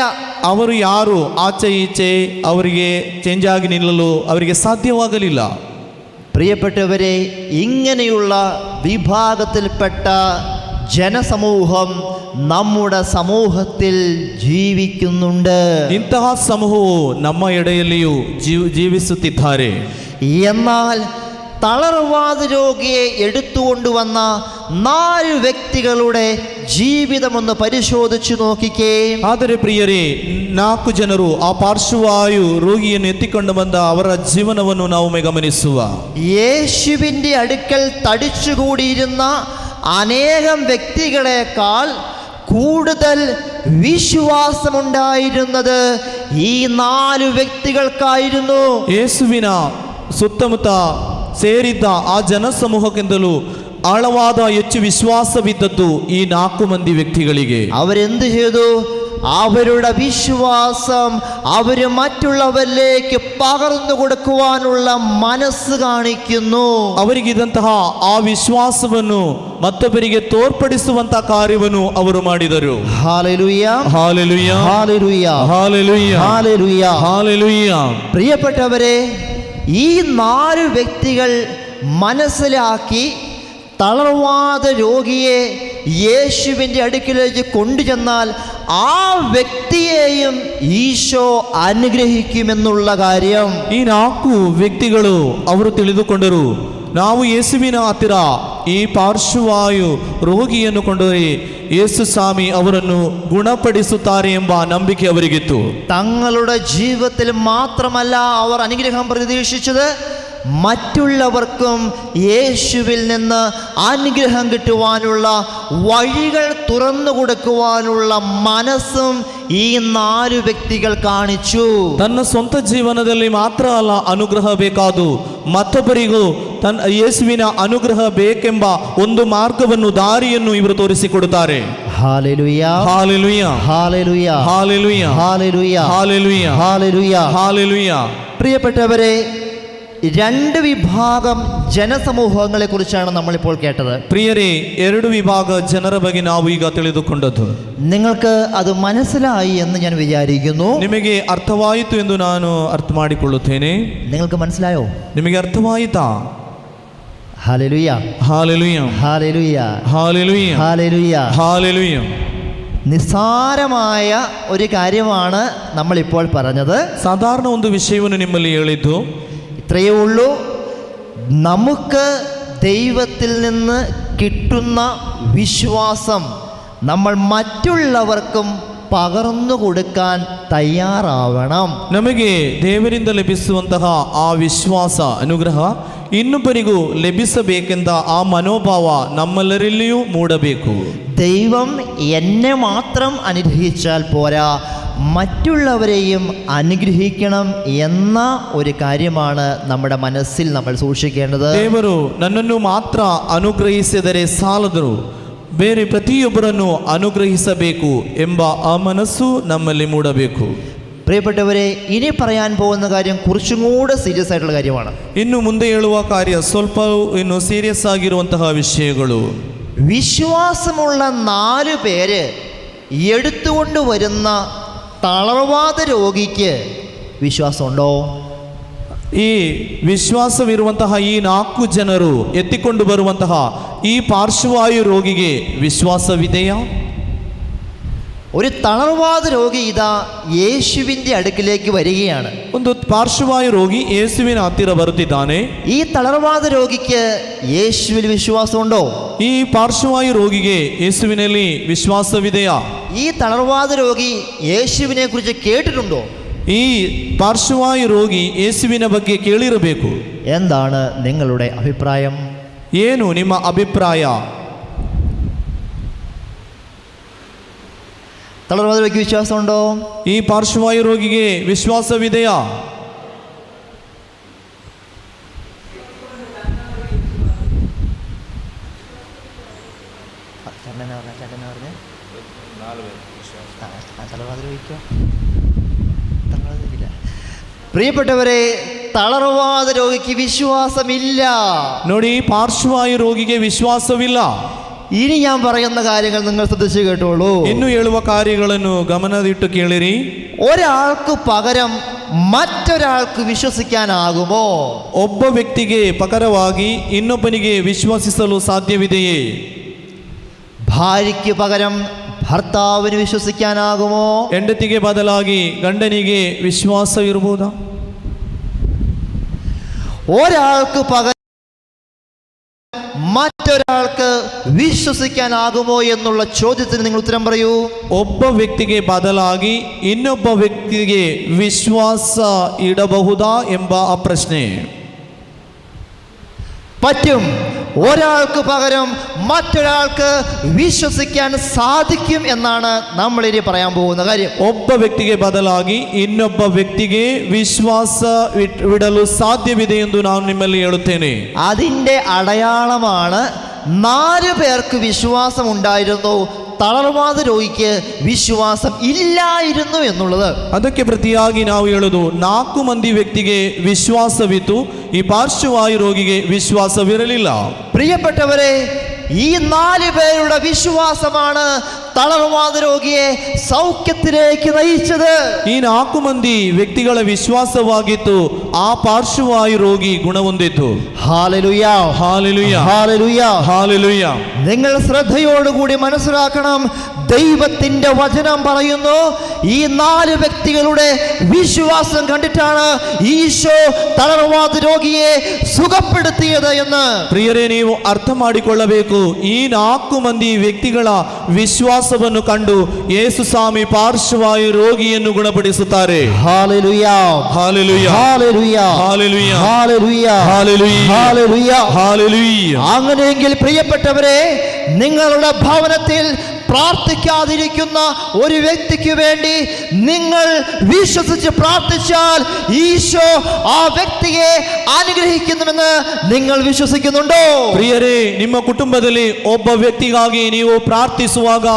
ಅವರು ಯಾರು ಆಚೆ ಈಚೆ ಅವರಿಗೆ ಚೇಂಜ್ ಆಗಿ ನಿಲ್ಲಲು ಅವರಿಗೆ ಸಾಧ್ಯವಾಗಲಿಲ್ಲ. പ്രിയപ്പെട്ടവരെ, ഇങ്ങനെയുള്ള വിഭാഗത്തിൽപ്പെട്ട ജനസമൂഹം നമ്മുടെ സമൂഹത്തിൽ ജീവിക്കുന്നുണ്ട്. ಇಂತಹ ಸಮೂಹವು ನಮ್ಮ ಎಡೆಯಲ್ಲಿಯೂ ಜೀವಿಸುತ್ತಿದ್ದಾರೆ. എന്നാൽ തളർവാദ രോഗിയെ എടുത്തുകൊണ്ടുവന്ന 4 വ്യക്തികളുടെ ജീവിതമൊന്ന് പരിശോധിച്ചു നോക്കിക്കേ. ಆದರೆ ಪ್ರಿಯರೇ, 4 ಜನರು ಆ ಪಾರ್ಶ್ವವಾಯು ರೋಗಿಯನ್ನು ಎತ್ತಿಕೊಂಡು ಬಂದ ಅವರ ಜೀವನವನ್ನು ನಾವು ಗಮನಿಸುವ. യേശുവിൻ്റെ അടുക്കൽ തടിച്ചുകൂടിയിരുന്ന അനേകം വ്യക്തികളെക്കാൾ കൂടുതൽ വിശ്വാസമുണ്ടായിരുന്നത് ഈ 4 വ്യക്തികൾക്കായിരുന്നു. ಯೇಸುವಿನ ಸುತ್ತಮುತ್ತ ಸೇರಿದ್ದ ಆ ಜನಸಮೂಹಕ್ಕಿಂತಲೂ ಆಳವಾದ ಹೆಚ್ಚು ವಿಶ್ವಾಸವಿದ್ದದ್ದು ಈ 4 ಮಂದಿ ವ್ಯಕ್ತಿಗಳಿಗೆ. അവരെന്ത് ചെയ്തു? അവരുടെ വിശ്വാസം അവർ മറ്റുള്ളവരിലേക്ക് പകർന്നു കൊടുക്കുവാനുള്ള മനസ്സ് കാണിക്കുന്നു. ಅವರಿಗಿದ್ದಂತಹ ಆ ವಿಶ್ವಾಸವನ್ನು ಮತ್ತೊಬ್ಬರಿಗೆ ತೋರ್ಪಡಿಸುವಂತಹ ಕಾರ್ಯವನ್ನು ಅವರು ಮಾಡಿದರು. Hallelujah, hallelujah, hallelujah, hallelujah, hallelujah. Hallelujah. പ്രിയപ്പെട്ടവരെ, ഈ 4 വ്യക്തികൾ മനസ്സിലാക്കി തളർവാദ രോഗിയെ യേശുവിൻ്റെ അടുക്കിലേക്ക് കൊണ്ടുചെന്നാൽ ആ വ്യക്തിയെയും ഈശോ അനുഗ്രഹിക്കുമെന്നുള്ള കാര്യം ಈ 4 ವ್ಯಕ್ತಿಗಳು ಅವರು ತಿಳಿದುಕೊಂಡರು, ನಾವು ಯೇಸುವಿನ ಹತ್ತಿರ ಈ ಪಾರ್ಶ್ವವಾಯು ರೋಗಿಯನ್ನು ಕೊಂಡೊಯ್ಯಿ ಯೇಸು ಸ್ವಾಮಿ ಅವರನ್ನು ಗುಣಪಡಿಸುತ್ತಾರೆ ಎಂಬ ನಂಬಿಕೆ ಅವರಿಗಿತ್ತು. തങ്ങളുടെ ജീവിതത്തിൽ മാത്രമല്ല അവർ അനുഗ്രഹം പ്രതീക്ഷിച്ചത്, മറ്റുള്ളവർക്കും യേശുവിൽ നിന്ന് അനുഗ്രഹം കിട്ടുവാനുള്ള വഴികൾ തുറന്നു കൊടുക്കുവാനുള്ള മനസ്സും ഈ 4 വ്യക്തികൾ കാണിച്ചു. ತನ್ನ ಸ್ವಂತ ಜೀವನದಲ್ಲಿ ಮಾತ್ರ ಅಲ್ಲ ಅನುಗ್ರಹ ಬೇಕಾದು, ಮತ್ತೊಬ್ಬರಿಗೂ ತನ್ನ ಯೇಸುವಿನ ಅನುಗ್ರಹ ಬೇಕೆಂಬ ಒಂದು ಮಾರ್ಗವನ್ನು, ದಾರಿಯನ್ನು ಇವರು ತೋರಿಸಿಕೊಡುತ್ತಾರೆ. Hallelujah, hallelujah, hallelujah, hallelujah, hallelujah, hallelujah, hallelujah, hallelujah. പ്രിയപ്പെട്ടവരെ, 2 വിഭാഗം ಜನಸಮೂಹങ്ങളെ കുറിച്ചാണ് നമ്മളിപ്പോൾ കേട്ടത്. ಪ್ರಿಯರೇ, 2 ವಿಭಾಗ ಜನರ ಬಗ್ಗೆ ನಾವು ಈಗ ತಿಳಿದುಕೊಂಡದ್ದು. നിങ്ങൾക്ക് അത് മനസ്സിലായി എന്ന് ഞാൻ വിചാരിക്കുന്നു. ನಿಮಗೆ ಅರ್ಥವಾಯಿತು ಎಂದು ನಾನು ಅರ್ಥ ಮಾಡಿಕೊಳ್ಳುತ್ತೇನೆ. നിങ്ങൾക്ക് മനസ്സിലായോ? ನಿಮಗೆ ಅರ್ಥವಾಯಿತಾ? Hallelujah, hallelujah, hallelujah, hallelujah, hallelujah. Hallelujah. നിസ്സാരമായ ഒരു കാര്യമാണ് നമ്മളിപ്പോൾ പറഞ്ഞത്. ಸಾಧಾರಣ ಒಂದು ವಿಷಯವನ್ನು ನಿಮ್ಮಲ್ಲಿ ಹೇಳಿದ್ದು. ഇത്രയേ ഉള്ളൂ. നമുക്ക് ദൈവത്തിൽ നിന്ന് കിട്ടുന്ന വിശ്വാസം നമ്മൾ മറ്റുള്ളവർക്കും പകർന്നു കൊടുക്കാൻ തയ്യാറാവണം. ನಮಗೆ ದೇವರಿಂದ ಲಭಿಸುವಂತಹ ಆ ವಿಶ್ವಾಸ, ಅನುಗ್ರಹ ಇನ್ನೊಬ್ಬರಿಗೂ ಲಭಿಸಬೇಕೆಂದ ಆ ಮನೋಭಾವ ನಮ್ಮೆಲ್ಲರಲ್ಲಿಯೂ ಮೂಡಬೇಕು. ദൈവം എന്നെ മാത്രം അനുഗ്രഹിച്ചാൽ പോരാ, മറ്റുള്ളവരെയും അനുഗ്രഹിക്കണം എന്ന ഒരു കാര്യമാണ് നമ്മുടെ മനസ്സിൽ നമ്മൾ സൂക്ഷിക്കേണ്ടത്. ದೇವರು ನನ್ನನ್ನು ಮಾತ್ರ ಅನುಗ್ರಹಿಸಿದರೆ ಸಾಲದರು, ಬೇರೆ ಪ್ರತಿಯೊಬ್ಬರನ್ನು ಅನುಗ್ರಹಿಸಬೇಕು ಎಂಬ ಆ ಮನಸ್ಸು ನಮ್ಮಲ್ಲಿ ಮೂಡಬೇಕು. പ്രിയപ്പെട്ടവരെ, ഇനി പറയാൻ പോകുന്ന കാര്യം കുറച്ചും കൂടെ സീരിയസ് ആയിട്ടുള്ള കാര്യമാണ്. ಇನ್ನು ಮುಂದೆ ಹೇಳುವ ಕಾರ್ಯ ಸ್ವಲ್ಪ ಇನ್ನು ಸೀರಿಯಸ್ ಆಗಿರುವಂತಹ ವಿಷಯಗಳು. വിശ്വാസമുള്ള 4 പേര് എടുത്തുകൊണ്ട് വരുന്ന തളർവാദ രോഗിക്ക് വിശ്വാസമുണ്ടോ? ಈ ವಿಶ್ವಾಸವಿರುವಂತಹ ಈ 4 ಜನರು ಎತ್ತಿಕೊಂಡು ಬರುವಂತಹ ಈ ಪಾರ್ಶ್ವವಾಯು ರೋಗಿಗೆ ವಿಶ್ವಾಸವಿದೆಯಾ? ഒരു തളർവാദ രോഗി ഇതാ യേശുവിൻ്റെ അടുക്കിലേക്ക് വരികയാണ്. ಒಂದು ಪಾರ್ಶ್ವವಾಯು ರೋಗಿ ಯೇಸುವಿನ ಹತ್ತಿರ ಬರುತ್ತಿದ್ದಾನೆ. ഈ തളർവാദ രോഗിക്ക് യേശുവിൽ വിശ്വാസമുണ്ടോ? ಈ ಪಾರ್ಶ್ವವಾಯು ರೋಗಿಗೆ ಯೇಸುವಿನಲ್ಲಿ ವಿಶ್ವಾಸವಿದೆಯಾ? ഈ തളർവാദ രോഗി യേശുവിനെ കുറിച്ച് കേട്ടിട്ടുണ്ടോ? ಈ ಪಾರ್ಶ್ವವಾಯು ರೋಗಿ ಯೇಸುವಿನ ಬಗ್ಗೆ ಕೇಳಿರಬೇಕು. എന്താണ് നിങ്ങളുടെ അഭിപ്രായം? ಏನು ನಿಮ್ಮ ಅಭಿಪ್ರಾಯ? തളർവാദ രോഗിക്ക് വിശ്വാസമുണ്ടോ? ಈ ಪಾರ್ಶ್ವವಾಯು ರೋಗಿಗೆ ವಿಶ್ವಾಸವಿದೆಯಾ? പ്രിയപ്പെട്ടവരെ, തളർവാദ രോഗിക്ക് വിശ്വാസമില്ല. ನೋಡಿ, ಪಾರ್ಶ್ವವಾಯು ರೋಗಿಗೆ ವಿಶ್ವಾಸವಿಲ್ಲ. ഇനി ഞാൻ പറയുന്ന കാര്യങ്ങൾ നിങ്ങൾ ശ്രദ്ധിച്ചു കേട്ടോളൂ. ಇನ್ನು ಹೇಳುವ ಕಾರ್ಯಗಳನ್ನು ಗಮನದಿಟ್ಟು ಕೇಳಿರಿ. ഒരാൾക്ക് പകരം മറ്റൊരാൾക്ക് വിശ്വസിക്കാനാകുമോ? ಒಬ್ಬ ವ್ಯಕ್ತಿಗೆ ಪಕರವಾಗಿ ಇನ್ನೊಬ್ಬನಿಗೆ ವಿಶ್ವಾಸಿಸಲು ಸಾಧ್ಯವಿದೆಯೇ? ഭാര്യയ്ക്ക് പകരം ഭർത്താവിന് വിശ്വസിക്കാനാകുമോ? ಹೆಂಡತಿಗೆ ಬದಲಾಗಿ ಗಂಡನಿಗೆ ವಿಶ್ವಾಸ ಇರಬಹುದಾ? ഒരാൾക്ക് പകരം മറ്റൊരാൾക്ക് വിശ്വസിക്കാനാകുമോ എന്നുള്ള ചോദ്യത്തിന് നിങ്ങൾ ഉത്തരം പറയൂ. ಒಬ್ಬ ವ್ಯಕ್ತಿಗೆ ಬದಲಾಗಿ ಇನ್ನೊಬ್ಬ ವ್ಯಕ್ತಿಗೆ ವಿಶ್ವಾಸ ಇಡಬಹುದಾ ಎಂಬ ಆ ಪ್ರಶ್ನೆ. പറ്റും. ഒരാൾക്ക് പകരം മറ്റൊരാൾക്ക് വിശ്വസിക്കാൻ സാധിക്കും എന്നാണ് നമ്മൾ ഇനി പറയാൻ പോകുന്ന കാര്യം. ಒಬ್ಬ ವ್ಯಕ್ತಿಗೆ ಬದಲಾಗಿ ಇನ್ನೊಬ್ಬ ವ್ಯಕ್ತಿಗೆ ವಿಶ್ವಾಸ ಇಡಲು ಸಾಧ್ಯವಿದೆ ಎಂದು ನಾನು ನಿಮ್ಮಲ್ಲಿ ಹೇಳುತ್ತೇನೆ. അതിൻ്റെ അടയാളമാണ് 4 പേർക്ക് വിശ്വാസം ഉണ്ടായിരുന്നു, തളർവാദ രോഗിക്ക് വിശ്വാസം ഇല്ലായിരുന്നു എന്നുള്ളത്. ಅದಕ್ಕೆ ಪ್ರತಿಯಾಗಿ ನಾವು ಹೇಳುವುದು 4 ಮಂದಿ ವ್ಯಕ್ತಿಗೆ ವಿಶ್ವಾಸವಿತ್ತು, ಈ ಪಾರ್ಶ್ವವಾಯು ರೋಗಿಗೆ ವಿಶ್ವಾಸವಿರಲಿಲ್ಲ. പ്രിയപ്പെട്ടവരെ, ഈ 4 പേരുടെ വിശ്വാസമാണ് തളർവാദ രോഗിയെ സൗഖ്യത്തിലേക്ക് നയിച്ചത്. ಈ 4 ಮಂದಿ ವ್ಯಕ್ತಿಗಳ ವಿಶ್ವಾಸವಾಗಿತ್ತು ಆ ಪಾರ್ಶ್ವವಾಯು ರೋಗಿ ಗುಣ ಹೊಂದಿತು. Hallelujah, hallelujah, hallelujah, hallelujah. നിങ്ങൾ ശ്രദ്ധയോടുകൂടി മനസ്സിലാക്കണം, ദൈവത്തിന്റെ വചനം പറയുന്നു, ഈ 4 വ്യക്തികളുടെ വിശ്വാസം കണ്ടിട്ടാണ് ഈശോ തളർവാദ രോഗിയെ സുഖപ്പെടുത്തിയത് എന്ന്. ಪ್ರಿಯರೇ, ನೀವು ಅರ್ಥ ಮಾಡಿಕೊಳ್ಳಬೇಕು, ಈ 4 ಮಂದಿ ವ್ಯಕ್ತಿಗಳ ವಿಶ್ವಾಸವನ್ನು ಕಂಡು ಯೇಸು ಸ್ವಾಮಿ ಪಾರ್ಶ್ವವಾಯು ರೋಗಿಯನ್ನು ಗುಣಪಡಿಸುತ್ತಾರೆ. Hallelujah, hallelujah, hallelujah, hallelujah, hallelujah, hallelujah, hallelujah. Hallelujah. അങ്ങനെയെങ്കിൽ പ്രിയപ്പെട്ടവരെ, നിങ്ങളുടെ ഭവനത്തിൽ പ്രാർത്ഥിക്കാതിരിക്കുന്ന ഒരു വ്യക്തിക്ക് വേണ്ടി നിങ്ങൾ വിശ്വസിച്ച് പ്രാർത്ഥിച്ചാൽ ഈശോ ആ വ്യക്തിയെ അനുഗ്രഹിക്കുന്നുവെന്ന് നിങ്ങൾ ವಿಶ್ವಸಿಸುವುದುಂಟೋ? ಪ್ರಿಯರೇ, ನಿಮ್ಮ ಕುಟುಂಬದಲ್ಲಿ ಒಬ್ಬ ವ್ಯಕ್ತಿಗಾಗಿ ನೀವು ಪ್ರಾರ್ಥಿಸುವಾಗ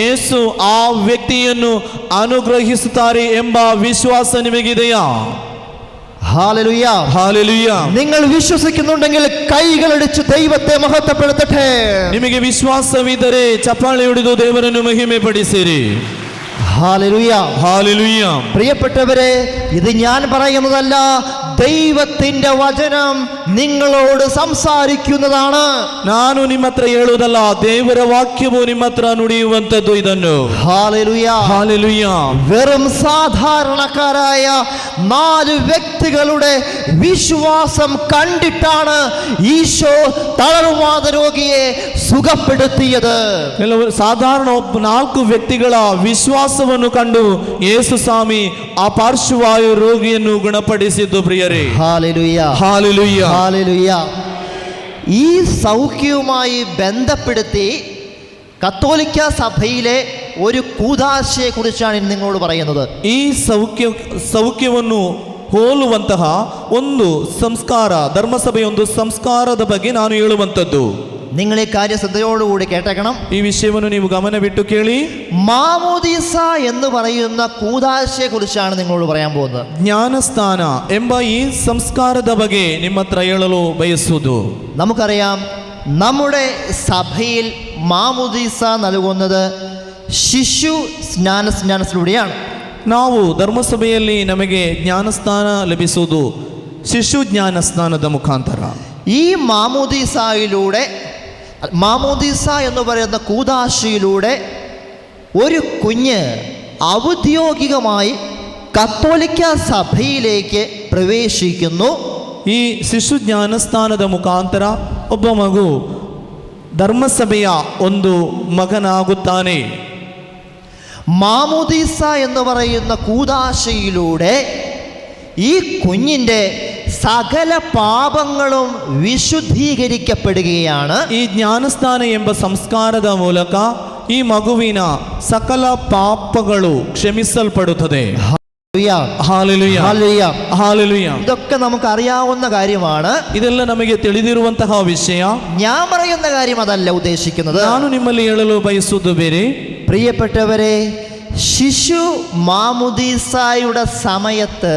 ಯೇಸು ಆ ವ್ಯಕ್ತಿಯನ್ನು ಅನುಗ್ರಹಿಸುತ್ತಾರೆ ಎಂಬ ವಿಶ್ವಾಸ ನಿಮಗಿದೆಯಾ? Hallelujah, hallelujah. നിങ്ങൾ വിശ്വസിക്കുന്നുണ്ടെങ്കിൽ കൈകളടിച്ച് ദൈവത്തെ മഹത്വപ്പെടുത്തട്ടെ. ನಿಮಗೆ ವಿಶ್ವಾಸವಿದ್ದರೆ ಚಪ್ಪಾಳೆ ಹೊಡೆದು ದೇವರನ್ನು ಮಹಿಮೆಪಡಿಸಿರಿ. Hallelujah, hallelujah. പ്രിയപ്പെട്ടവരെ, ഇത് ഞാൻ പറയുന്നതല്ല, ദൈവത്തിന്റെ വചനം നിങ്ങളോട് സംസാരിക്കുന്നതാണ്. ನಾನು ನಿಮ್ಮ ಹತ್ರ ಹೇಳುವುದಲ್ಲ, ದೇವರ ವಾಕ್ಯವು ನಿಮ್ಮ ಹತ್ರ ನುಡಿಯುವಂತದ್ದು ಇದನ್ನು. Hallelujah, hallelujah. വെറും സാധാരണക്കാരായ 4 വ്യക്തികളുടെ വിശ്വാസം കണ്ടിട്ടാണ് ഈശോ തളർവാദ രോഗിയെ സുഖപ്പെടുത്തിയത്. ಕೆಲವು ಸಾಧಾರಣ 4 ವ್ಯಕ್ತಿಗಳ ವಿಶ್ವಾಸವನ್ನು ಕಂಡು ಯೇಸು ಸ್ವಾಮಿ ಆ ಪಾರ್ಶ್ವವಾಯು ರೋಗಿಯನ್ನು ಗುಣಪಡಿಸಿದ್ದು. ಪ್ರಿಯರೇ, ഹല്ലേലൂയ, ഹല്ലേലൂയ. ഹല്ലേലൂയ. ഈ സൗഖ്യവുമായി ബന്ധപ്പെടുത്തി കത്തോലിക്ക സഭയിലെ ഒരു കൂദാശയെ കുറിച്ചാണ് നിങ്ങളോട് പറയുന്നത്. ಈ ಸೌಖ್ಯವನ್ನು ಹೋಲುವಂತಹ ಒಂದು ಸಂಸ್ಕಾರ, ಧರ್ಮಸಭೆಯ ಒಂದು ಸಂಸ್ಕಾರದ ಬಗ್ಗೆ ನಾನು ಹೇಳುವಂಥದ್ದು. നിങ്ങൾ ഈ കാര്യം ശ്രദ്ധയോടുകൂടി കേട്ടേക്കണം. ಈ ವಿಷಯವನ್ನು ನೀವು ಗಮನವಿಟ್ಟು ಕೇಳಿ. മാമോദീസ എന്ന് പറയുന്ന കൂദാശയെ കുറിച്ചാണ് നിങ്ങളോട് പറയാൻ പോകുന്നത്. ಜ್ಞಾನಸ್ನಾನ ಎಂಬ ಈ ಸಂಸ್ಕಾರದ ಬಗ್ಗೆ ನಿಮ್ಮ ಹತ್ರ ಹೇಳಲು ಬಯಸುವುದು. നമുക്കറിയാം, നമ്മുടെ സഭയിൽ മാമോദീസ നൽകുന്നത് ശിശു സ്നാനത്തിലൂടെയാണ്. ನಾವು ಧರ್ಮಸಭೆಯಲ್ಲಿ ನಮಗೆ ಜ್ಞಾನಸ್ನಾನ ಲಭಿಸುವುದು ಶಿಶು ಜ್ಞಾನ ಸ್ನಾನದ ಮುಖಾಂತರ. ഈ മാമോദീസ എന്ന് പറയുന്ന കൂദാശയിലൂടെ ഒരു കുഞ്ഞ് ഔദ്യോഗികമായി കത്തോലിക്ക സഭയിലേക്ക് പ്രവേശിക്കുന്നു. ಈ ಶಿಶು ಜ್ಞಾನಸ್ನಾನದ ಮುಖಾಂತರ ಒಬ್ಬ ಮಗು ಧರ್ಮಸಭೆಯ ಒಂದು ಮಗನಾಗುತ್ತಾನೆ. മാമോദീസ എന്ന് പറയുന്ന കൂദാശയിലൂടെ ഈ കുഞ്ഞിൻ്റെ സകല പാപങ്ങളും ವಿಶುದ್ಧೀಕರಿಸപ്പെടുകയാണ്. ಈ ಜ್ಞಾನಸ್ನಾನ ಎಂಬ ಸಂಸ್ಕಾರದ ಮೂಲಕ ಈ ಮಗುವಿನ ಸಕಲ ಪಾಪಗಳು ಕ್ಷಮಿಸಲ್ಪಡುತ್ತದೆ. Hallelujah, hallelujah, hallelujah. ഇതൊക്കെ നമുക്ക് അറിയാവുന്ന കാര്യമാണ്. ಇದೆಲ್ಲ ನಮಗೆ ತಿಳಿದಿರುವಂತಹ ವಿಷಯ. ഞാൻ പറയുന്ന കാര്യം അതല്ല ഉദ്ദേശിക്കുന്നത്. ನಾನು ನಿಮ್ಮಲ್ಲಿ ಹೇಳಲು ಬಯಸುವುದು ಬೇರೆ. പ്രിയപ്പെട്ടവരെ, ശിശു മാമോദീസായുടെ സമയത്ത്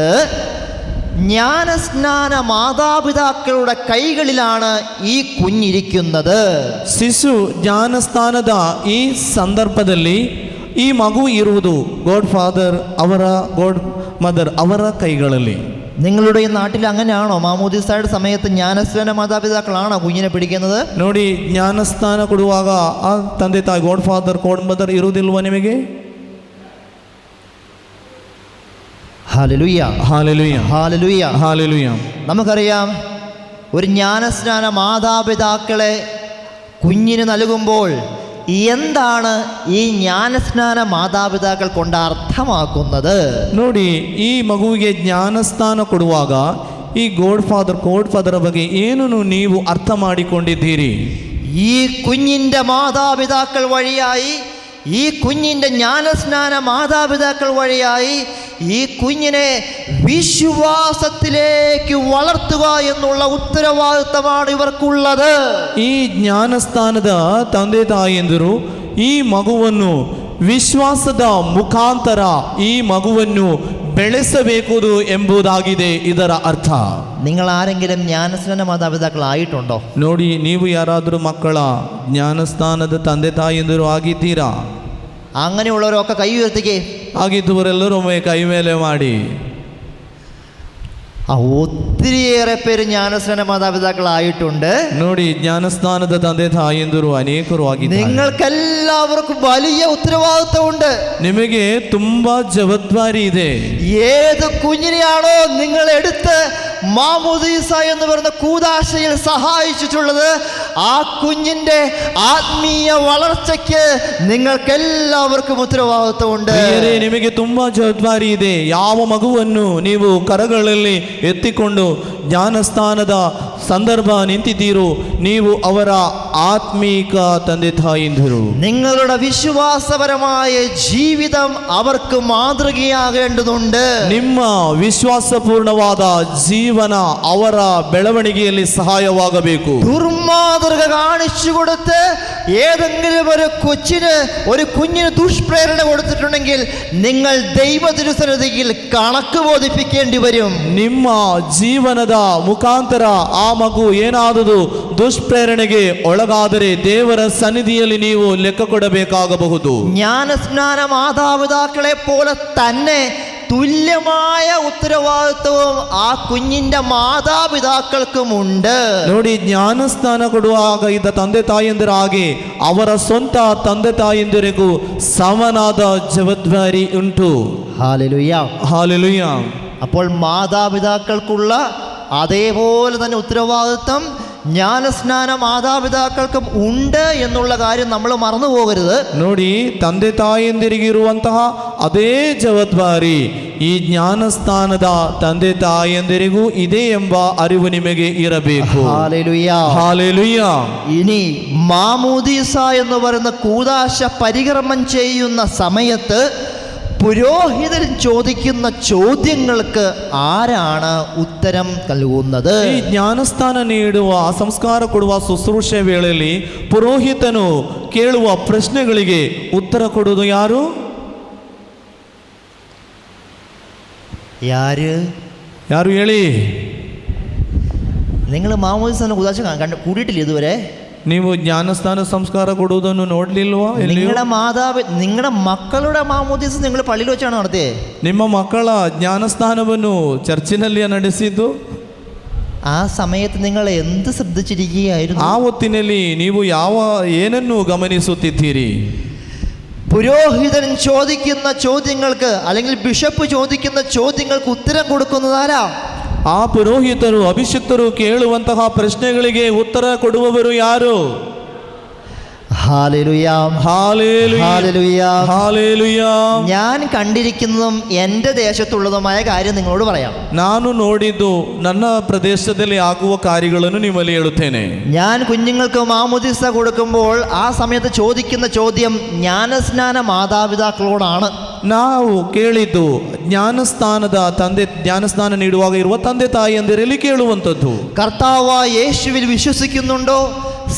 ജ്ഞാനസ്നാന മാതാപിതാക്കളുടെ കൈകളിലാണ് ഈ കുഞ്ഞിരിക്കുന്നത്. ಶಿಶು ಜ್ಞಾನಸ್ನಾನದ ಈ ಸಂದರ್ಭದಲ್ಲಿ ಈ ಮಗು ಇರುವುದು ಗಾಡ್ ಫಾದರ್ ಅವರ ಗಾಡ್ ಮದರ್ ಅವರ ಕೈಗಳಲ್ಲಿ. നിങ്ങളുടെ ഈ നാട്ടിൽ അങ്ങനെയാണോ? മാമോദീസായുടെ സമയത്ത് ജ്ഞാനസ്നാന മാതാപിതാക്കളാണോ കുഞ്ഞിനെ പിടിക്കുന്നത്? ನೋಡಿ, ಜ್ಞಾನಸ್ನಾನ ಕೊಡುವಾಗ ಆ ತಂದೆ ತಾಯಿ ಗಾಡ್ ಫಾದರ್ ಗಾಡ್ ಮದರ್ ಇರುವುದಿಲ್ವಾ ನಿಮಗೆ? Hallelujah, hallelujah, hallelujah, hallelujah. നമുക്കറിയാം, ഒരു ജ്ഞാനസ്നാന മാതാപിതാക്കളെ കുഞ്ഞിന് നൽകുമ്പോൾ എന്താണ് ഈ ജ്ഞാനസ്നാന മാതാപിതാക്കൾ കൊണ്ട് അർത്ഥമാക്കുന്നത്? ನೋಡಿ, ಈ ಮಗುವಿಗೆ ಜ್ಞಾನಸ್ನಾನ ಕೊಡುವಾಗ ಈ ಗಾಡ್ ಫಾದರ್ ಬಗ್ಗೆ ಏನನ್ನು ನೀವು ಅರ್ಥ ಮಾಡಿಕೊಂಡಿದ್ದೀರಿ? ഈ കുഞ്ഞിൻ്റെ മാതാപിതാക്കൾ വഴിയായി, ഈ കുഞ്ഞിൻ്റെ ജ്ഞാനസ്നാന മാതാപിതാക്കൾ വഴിയായി ഈ കുഞ്ഞിനെ വിശ്വാസത്തിലേക്ക് വളർത്തുക എന്നുള്ള ഉത്തരവാദിത്തമാണ് ഇവർക്കുള്ളത്. ಈ ಜ್ಞಾನಸ್ನಾನದ ತಂದೆ ತಾಯಿಯಂದಿರು ಈ ಮಗುವನ್ನು ವಿಶ್ವಾಸದ ಮುಖಾಂತರ ಈ ಮಗುವನ್ನು ಬೆಳೆಸಬೇಕು ಎಂಬುದಾಗಿದೆ ಇದರ ಅರ್ಥ. നിങ്ങൾ ആരെങ്കിലും ജ്ഞാനസ്നാന മാതാപിതാക്കളായിട്ടുണ്ടോ? ನೋಡಿ, ನೀವು ಯಾರಾದರೂ ಮಕ್ಕಳ ಜ್ಞಾನಸ್ನಾನದ ತಂದೆ ತಾಯಿಯಂದಿರು ಆಗಿದ್ದೀರಾ? അങ്ങനെയുള്ളവരൊക്കെ കൈ ഉയർത്തിക്കേ. ಆಗಿದ್ದವರೆಲ್ಲರೂ ಒಮ್ಮೆ ಕೈ ಮೇಲೆ ಮಾಡಿ. ഒത്തിരിയേറെ പേര് ജ്ഞാനസ്നാന മാതാപിതാക്കളായിട്ടുണ്ട്. ನೋಡಿ, ಜ್ಞಾನಸ್ನಾನದ ತಂದೆ ತಾಯಿಯಂದಿರು ಅನೇಕರು ಆಗಿದ್ದಾರೆ. നിങ്ങൾക്കെല്ലാവർക്കും വലിയ ഉത്തരവാദിത്തമുണ്ട്. ನಿಮಗೆ ತುಂಬಾ ಜವಾಬ್ದಾರಿ ಇದೆ. ഏത് കുഞ്ഞിനെയാണോ നിങ്ങൾ എടുത്ത് മാമോദീസ എന്ന് പറയുന്ന കൂദാശയിൽ സഹായിച്ചിട്ടുള്ളത്, ആ കുഞ്ഞിന്റെ ಆತ್ಮೀಯ വളർച്ചയ്ക്ക് നിങ്ങൾക്കെല്ലാവർക്കും ಉತ್ತರವಾಗುತ್ತುಂಟು. ಪ್ರಿಯರೇ, ನಿಮಗೆ ತುಂಬಾ ಜವಾಬ್ದಾರಿ ಇದೆ. ಯಾವ ಮಗುವನ್ನು ನೀವು ಕರಗಳಲ್ಲಿ ಎತ್ತಿಕೊಂಡು ಜ್ಞಾನಸ್ಥಾನದ ಸಂದರ್ಭ ನಿಂತಿದ್ದೀರೋ ನೀವು ಅವರ ಆತ್ಮೀಕ ತಂದೆ ತಾಯಿಂದಿರು. നിങ്ങളുടെ വിശ്വാസപരമായ ജീവിതം അവർക്ക് മാതൃകയാകേണ്ടതുണ്ട്. ನಿಮ್ಮ ವಿಶ್ವಾಸಪೂರ್ಣವಾದ ಜೀವನ ಅವರ ಬೆಳವಣಿಗೆಯಲ್ಲಿ ಸಹಾಯವಾಗಬೇಕು. ദുർമാതൃക കാണിച്ചു കൊടുത്ത് ഏതെങ്കിലും ഒരു കുഞ്ഞിന് ദുഷ്പ്രേരണ കൊടുത്തിട്ടുണ്ടെങ്കിൽ നിങ്ങൾ ദൈവ തിരുസന്നിധിയിൽ കണക്ക് ബോധിപ്പിക്കേണ്ടി വരും. ನಿಮ್ಮ ಜೀವನದ ಮುಖಾಂತರ ಆ ಮಗು ಏನಾದರೂ ದುಷ್ಪ್ರೇರಣೆಗೆ ಒಳಗಾದರೆ ದೇವರ ಸನ್ನಿಧಿಯಲ್ಲಿ ನೀವು ಲೆಕ್ಕ ಕೊಡಬೇಕಾಗಬಹುದು. ജ്ഞാനസ്നാന മാതാപിതാക്കളെ പോലെ തന്നെ തുല്യമായ ഉത്തരവാദിത്വവും ആ കുഞ്ഞിന്റെ മാതാപിതാക്കൾക്കുമുണ്ട്. ನೋಡಿ, ಜ್ಞಾನಸ್ನಾನ ಕೊಡುವಾಗ ಇದ್ದ ತಂದೆ ತಾಯಂದಿರ ಹಾಗೆ ಅವರ ಸ್ವಂತ ತಂದೆ ತಾಯಂದಿರಿಗೂ ಸಮನಾದ ಜವಾಬ್ದಾರಿ ಉಂಟು. Hallelujah, hallelujah. അപ്പോൾ മാതാപിതാക്കൾക്കുള്ള അതേപോലെ തന്നെ ഉത്തരവാദിത്വം ജ്ഞാനസ്നാന മാതാപിതാക്കൾക്കും ഉണ്ട് എന്നുള്ള കാര്യം നമ്മൾ മറന്നു പോകരുത്. ನೋಡಿ, ತಂದೆ ತಾಯಂದಿರಿಗಿರುವಂತಹ ಅದೇ ಜವಾಬ್ದಾರಿ ಈ ಜ್ಞಾನಸ್ಥಾನದ ತಂದೆ ತಾಯಂದಿರಿಗೂ ಇದೆ ಎಂಬ ಅರಿವು ನಿಮಗೆ ಇರಬೇಕು. Hallelujah, hallelujah. ഇനി മാമോദീസ എന്ന് പറയുന്ന കൂദാശ പരികർമ്മം ചെയ്യുന്ന സമയത്ത് പുരോഹിതൻ ചോദിക്കുന്ന ചോദ്യങ്ങൾക്ക് ആരാണ് ഉത്തരം നൽകുന്നത്? ಈ ಜ್ಞಾನಸ್ಥಾನ ನೀಡುವ ಸಂಸ್ಕಾರ ಕೊಡುವ ಶುಶ್ರೂಷೆ ವೇಳೆಯಲ್ಲಿ ಪುರೋಹಿತನು ಕೇಳುವ ಪ್ರಶ್ನೆಗಳಿಗೆ ಉತ್ತರ ಕೊಡುವುದು ಯಾರು? ಯಾರು ಹೇಳಿ? നിങ്ങൾ മാമോദീസ കൂദാശ കൂടിയിട്ടില്ല ഇതുവരെ? ನೀವು ಜ್ಞಾನಸ್ಥಾನ ಸಂಸ್ಕಾರ ಕೊಡುವುದನ್ನು ನೋಡ್ಲಿಲ್ವಾ? നിങ്ങളുടെ മക്കളുടെ മാമോദീസ നിങ്ങൾ പള്ളിയിൽ വെച്ചാണ് നടത്തിയത്? ನಿಮ್ಮ ಮಕ್ಕಳ ಜ್ಞಾನಸ್ಥಾನವನ್ನು ಚರ್ಚಿನಲ್ಲಿ ನಡೆಸಿದ್ದು? ആ സമയത്ത് നിങ്ങൾ എന്ത് ശ്രദ്ധിച്ചിരിക്കുകയായിരുന്നു? ಆ ಹೊತ್ತಿನಲ್ಲಿ ನೀವು ಏನನ್ನು ಗಮನಿಸುತ್ತಿದ್ದೀರಿ? പുരോഹിതൻ ചോദിക്കുന്ന ചോദ്യങ്ങൾക്ക് അല്ലെങ്കിൽ ബിഷപ്പ് ചോദിക്കുന്ന ചോദ്യങ്ങൾക്ക് ഉത്തരം കൊടുക്കുന്നതാരാ? ಆ ಪುರೋಹಿತರು ಅಭಿಷಿಕ್ತರು ಕೇಳುವಂತಹ ಪ್ರಶ್ನೆಗಳಿಗೆ ಉತ್ತರ ಕೊಡುವವರು ಯಾರು? Hallelujah, hallelujah, hallelujah, hallelujah. ഞാൻ കണ്ടിരിക്കുന്നതും എൻ്റെ ദേശത്തുള്ളതുമായ കാര്യം നിങ്ങളോട് പറയാം. ನಾನು ನೋಡಿದ್ದು ನನ್ನ ಪ್ರದೇಶದಲ್ಲಿ ಆಗುವ ಕಾರ್ಯಗಳನ್ನು ನಿಮ್ಮಲ್ಲಿ ಹೇಳುತ್ತೇನೆ. ഞാൻ കുഞ്ഞുങ്ങൾക്ക് മാമോദീസ കൊടുക്കുമ്പോൾ ആ സമയത്ത് ചോദിക്കുന്ന ചോദ്യം ജ്ഞാനസ്നാന മാതാപിതാക്കളോടാണ്. ನಾವು ಕೇಳಿದ್ದು ಜ್ಞಾನಸ್ನಾನ ನೀಡುವಾಗ ಇರುವ ತಂದೆ ತಾಯಿಯಂದಿರಲ್ಲಿ ಕೇಳುವಂಥದ್ದು. കർത്താവായ യേശുവിൽ വിശ്വസിക്കുന്നുണ്ടോ,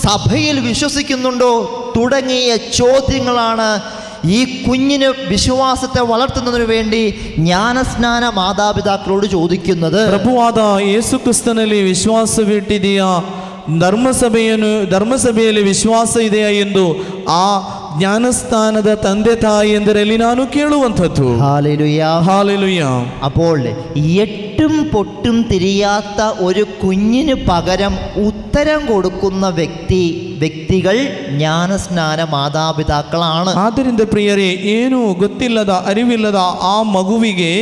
സഭയിൽ വിശ്വസിക്കുന്നുണ്ടോ തുടങ്ങിയ ചോദ്യങ്ങളാണ് ഈ കുഞ്ഞിന് വിശ്വാസത്തെ വളർത്തുന്നതിനു വേണ്ടി ജ്ഞാനസ്നാന മാതാപിതാക്കളോട് ചോദിക്കുന്നത്. ಪ್ರಭುವಾದ ಯೇಸು ಕ್ರಿಸ್ತನಲ್ಲಿ ವಿಶ್ವಾಸವಿಟ್ಟಿದೆಯಾ, ಧರ್ಮಸಭೆಯಲ್ಲಿ ವಿಶ್ವಾಸ ಇದೆಯಾ ಎಂದು ಆ ജ്ഞാനസ്ഥാനದ ತಂದೆ ತಾಯಿಯಂದರಲ್ಲಿ ನಾನು ಕೇಳುವಂಥದ್ದು. Hallelujah, hallelujah. അപ്പോൾ എട്ടും പൊട്ടും തിരിയാത്ത ഒരു കുഞ്ഞിന് പകരം ഉത്തരം കൊടുക്കുന്ന വ്യക്തികൾ ജ്ഞാനസ്നാന മാതാപിതാക്കളാണ്. ಆದ್ದರಿಂದ ಪ್ರಿಯರೇ, ಏನು ಗೊತ್ತಿಲ್ಲದ ಅರಿವಿಲ್ಲದ ಆ ಮಗುವಿಗೆ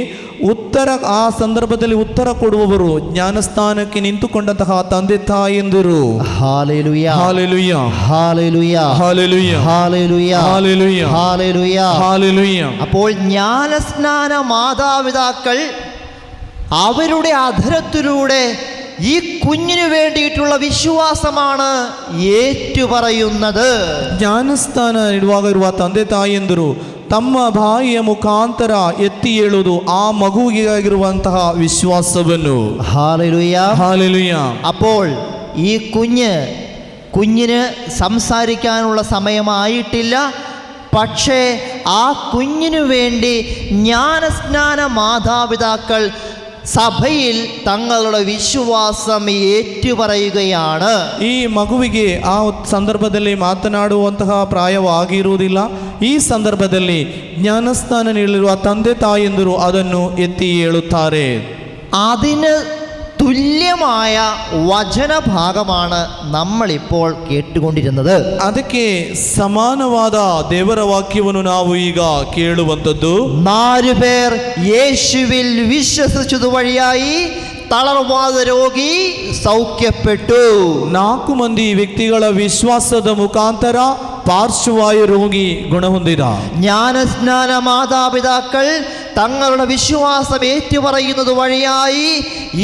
ಆ ಸಂದರ್ಭದಲ್ಲಿ ಉತ್ತರ ಕೊಡುವವರು ಜ್ಞಾನಸ್ಥಾನಕ್ಕೆ ನಿಂತುಕೊಂಡಂತಹ ತಂದೆ ತಾಯಂದಿರು. Hallelujah, hallelujah, hallelujah, hallelujah, hallelujah, hallelujah, hallelujah, hallelujah. അപ്പോൾ ജ്ഞാനസ്നാന മാതാപിതാക്കൾ അവരുടെ അധരത്തിലൂടെ ഈ കുഞ്ഞിനു വേണ്ടിയിട്ടുള്ള വിശ്വാസമാണ് ഏറ്റുപറയുന്നത്. ಜ್ಞಾನಸ್ಥಾನ ನೀಡುವಾಗ ಇರುವ ತಂದೆ ತಾಯಿಯಂದರು ತಮ್ಮ ಬಾಯಿಯ ಮುಖಾಂತರ ಎತ್ತಿ ಹೇಳುವುದು ಆ ಮಗುವಿಗಾಗಿರುವಂತಹ ವಿಶ್ವಾಸವನ್ನು. Hallelujah, hallelujah. അപ്പോൾ ഈ കുഞ്ഞിന് സംസാരിക്കാനുള്ള സമയമായിട്ടില്ല. പക്ഷേ ആ കുഞ്ഞിനു വേണ്ടി ജ്ഞാനസ്നാന മാതാപിതാക്കൾ സഭയിൽ തങ്ങളുടെ വിശ്വാസം ഏറ്റുപറയുകയാണ്. ಈ ಮಗುವಿಗೆ ಆ ಸಂದರ್ಭದಲ್ಲಿ ಮಾತನಾಡುವಂತಹ ಪ್ರಾಯವಾಗಿರುವುದಿಲ್ಲ. ಈ ಸಂದರ್ಭದಲ್ಲಿ ಜ್ಞಾನಸ್ಥಾನ ನೀಡಿರುವ ತಂದೆ ತಾಯಂದಿರು ಅದನ್ನು ಎತ್ತಿ ಹೇಳುತ್ತಾರೆ. അതിന് തുല്യമായ വചനഭാഗമാണ് നമ്മളിപ്പോൾ കേട്ടുകൊണ്ടിരുന്നത്. ಅದಕ್ಕೆ ಸಮಾನವಾದ ದೇವರ ವಾಕ್ಯವನ್ನು ನಾವು ಈಗ ಕೇಳುವಂಥದ್ದು. 4 പേർ യേശുവിൽ വിശ്വസിച്ചതു വഴിയായി ತಳರ್ವಾದ ರೋಗಿ ಸೌಖ್ಯಪಟ್ಟು. 4 ಮಂದಿ ವ್ಯಕ್ತಿಗಳ ವಿಶ್ವಾಸದ ಮುಖಾಂತರ പാർശ്വവായു രോഗി ഗുണം ಹೊಂದಿದ. ജ്ഞാനസ്നാന മാതാപിതാക്കൾ തങ്ങളുടെ വിശ്വാസം ഏറ്റുപറയുന്നത് വഴിയായി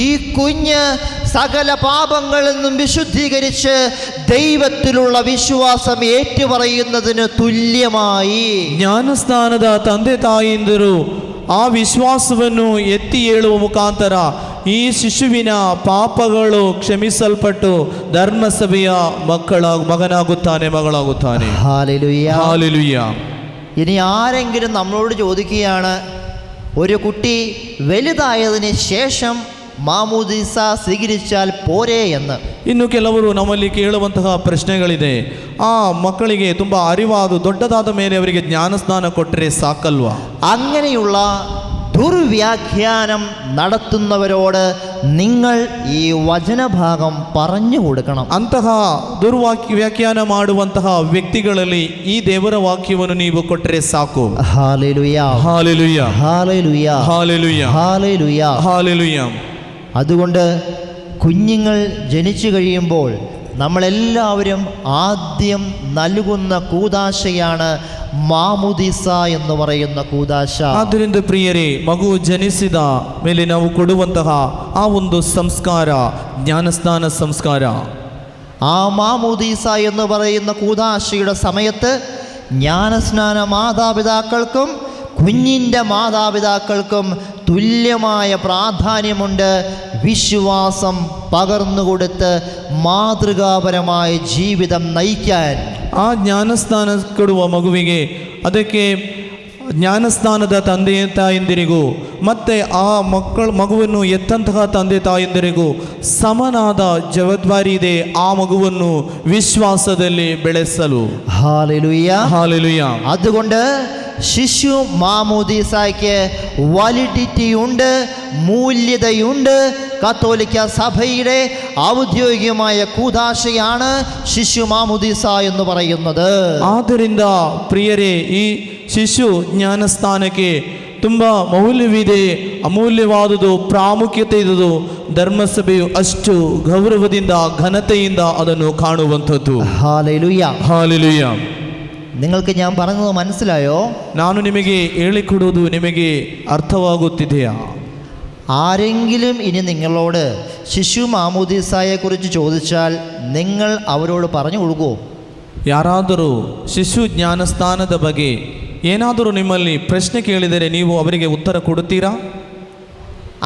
ഈ കുഞ്ഞ് സകല പാപങ്ങളിൽ നിന്നും വിശുദ്ധീകരിച്ച് ദൈവത്തിലുള്ള വിശ്വാസം ഏറ്റുപറയുന്നതിന് തുല്യമായി. ಜ್ಞಾನಸ್ನಾನದ ತಂದೆ ತಾಯಿಯಂದಿರು ಆ ವಿಶ್ವಾಸವನ್ನು ಎತ್ತಿ ಹೇಳುವ ಮುಖಾಂತರ ಈ ಶಿಶುವಿನ ಪಾಪಗಳು ಕ್ಷಮಿಸಲ್ಪಟ್ಟು ಧರ್ಮಸಭೆಯ മകനാകുത്താನೆ മകളാകുತ್ತಾನೆ. Hallelujah, hallelujah. ഇനി ആരെങ്കിലും നമ്മളോട് ചോദിക്കുകയാണ്, ഒരു കുട്ടി വലുതായതിന് ശേഷം മാമോദീസ സ്വീകരിച്ചാൽ പോരെ എന്ന്. ಇನ್ನು ಕೆಲವರು ನಮ್ಮಲ್ಲಿ ಕೇಳುವಂತಹ ಪ್ರಶ್ನೆಗಳಿದೆ. ಆ ಮಕ್ಕಳಿಗೆ ತುಂಬ ಅರಿವಾದ ದೊಡ್ಡದಾದ ಮೇಲೆ ಅವರಿಗೆ ಜ್ಞಾನಸ್ನಾನ ಕೊಟ್ಟರೆ ಸಾಕಲ್ವಾ? അങ്ങനെയുള്ള ദുർവ്യാഖ്യാനം നടത്തുന്നവരോട് നിങ്ങൾ ഈ വചനഭാഗം പറഞ്ഞു കൊടുക്കണം. ಅಂತಹ ವ್ಯಾಖ್ಯಾನ ಮಾಡುವಂತಹ ವ್ಯಕ್ತಿಗಳಲ್ಲಿ ಈ ದೇವರ ವಾಕ್ಯವನ್ನು ನೀವು ಕೊಟ್ಟರೆ ಸಾಕು. Hallelujah, hallelujah, hallelujah, hallelujah, hallelujah. Hallelujah. അതുകൊണ്ട് കുഞ്ഞുങ്ങൾ ജനിച്ചു കഴിയുമ്പോൾ നമ്മളെല്ലാവരും ആദ്യം നൽകുന്ന കൂദാശയാണ് മാമുദീസ എന്ന് പറയുന്ന കൂദാശ. ಆದ್ದರಿಂದ ಪ್ರಿಯರೇ, ಮಗು ಜನಿಸಿದ ಮೇಲೆ ನಾವು ಕೊಡುವಂತಹ ಆ ಒಂದು ಸಂಸ್ಕಾರ ಜ್ಞಾನಸ್ನಾನ ಸಂಸ್ಕಾರ. ആ മാമുദീസ എന്ന് പറയുന്ന കൂദാശയുടെ സമയത്ത് ജ്ഞാനസ്നാന മാതാപിതാക്കൾക്കും കുഞ്ഞിൻ്റെ മാതാപിതാക്കൾക്കും തുല്യമായ പ്രാധാന്യമുണ്ട്. വിശ്വാസം പകർന്നുകൊടുത്ത് മാതൃകാപരമായ ജീവിതം നയിക്കാൻ ಆ ಜ್ಞಾನಸ್ನಾನ ಕೊಡುವ ಮಗುವಿಗೆ ಅದಕ್ಕೆ ಜ್ಞಾನಸ್ನಾನದ ತಂದೆ ತಾಯಂದಿರಿಗೂ ಮತ್ತೆ ಆ ಮಗುವನ್ನು ಎತ್ತಂತಹ ತಂದೆ ತಾಯಂದಿರಿಗೂ ಸಮನಾದ ಜವಾಬ್ದಾರಿ ಇದೆ ಆ ಮಗುವನ್ನು ವಿಶ್ವಾಸದಲ್ಲಿ ಬೆಳೆಸಲು. Hallelujah, hallelujah. അതുകൊണ്ട് ശിശു മാമോദീസായ്ക്ക് വാലിഡിറ്റി ഉണ്ട്, മൂല്യതയുണ്ട്. കത്തോലിക്ക സഭയുടെ ഔദ്യോഗികമായ കൂദാശയാണ് ശിശു മാമോദീസ എന്ന് പറയുന്നത്. ಆದ್ದರಿಂದ ಪ್ರಿಯರೇ, ಈ ಶಿಶು ಜ್ಞಾನಸ್ಥಾನಕ್ಕೆ ತುಂಬ ಮೌಲ್ಯವಿದೆ, ಅಮೂಲ್ಯವಾದುದು, ಪ್ರಾಮುಖ್ಯತೆ ಇದುದು. ಧರ್ಮಸಭೆಯು ಅಷ್ಟು ಗೌರವದಿಂದ ಘನತೆಯಿಂದ ಅದನ್ನು ಕಾಣುವಂಥದ್ದು. Hallelujah, hallelujah. നിങ്ങൾക്ക് ഞാൻ പറഞ്ഞത് മനസ്സിലായോ? ನಾನು ನಿಮಗೆ ಹೇಳಿಕೊಡುವುದು ನಿಮಗೆ ಅರ್ಥವಾಗುತ್ತಿದೆಯಾ? ആരെങ്കിലും ഇനി നിങ്ങളോട് ശിശു മാമോദീസായെക്കുറിച്ച് ചോദിച്ചാൽ നിങ്ങൾ അവരോട് പറഞ്ഞു കൊടുക്കുമോ? ಯಾರಾದರೂ ಶಿಶು ಜ್ಞಾನಸ್ಥಾನದ ಬಗ್ಗೆ ಏನಾದರೂ ನಿಮ್ಮಲ್ಲಿ ಪ್ರಶ್ನೆ ಕೇಳಿದರೆ ನೀವು ಅವರಿಗೆ ಉತ್ತರ ಕೊಡುತ್ತೀರಾ?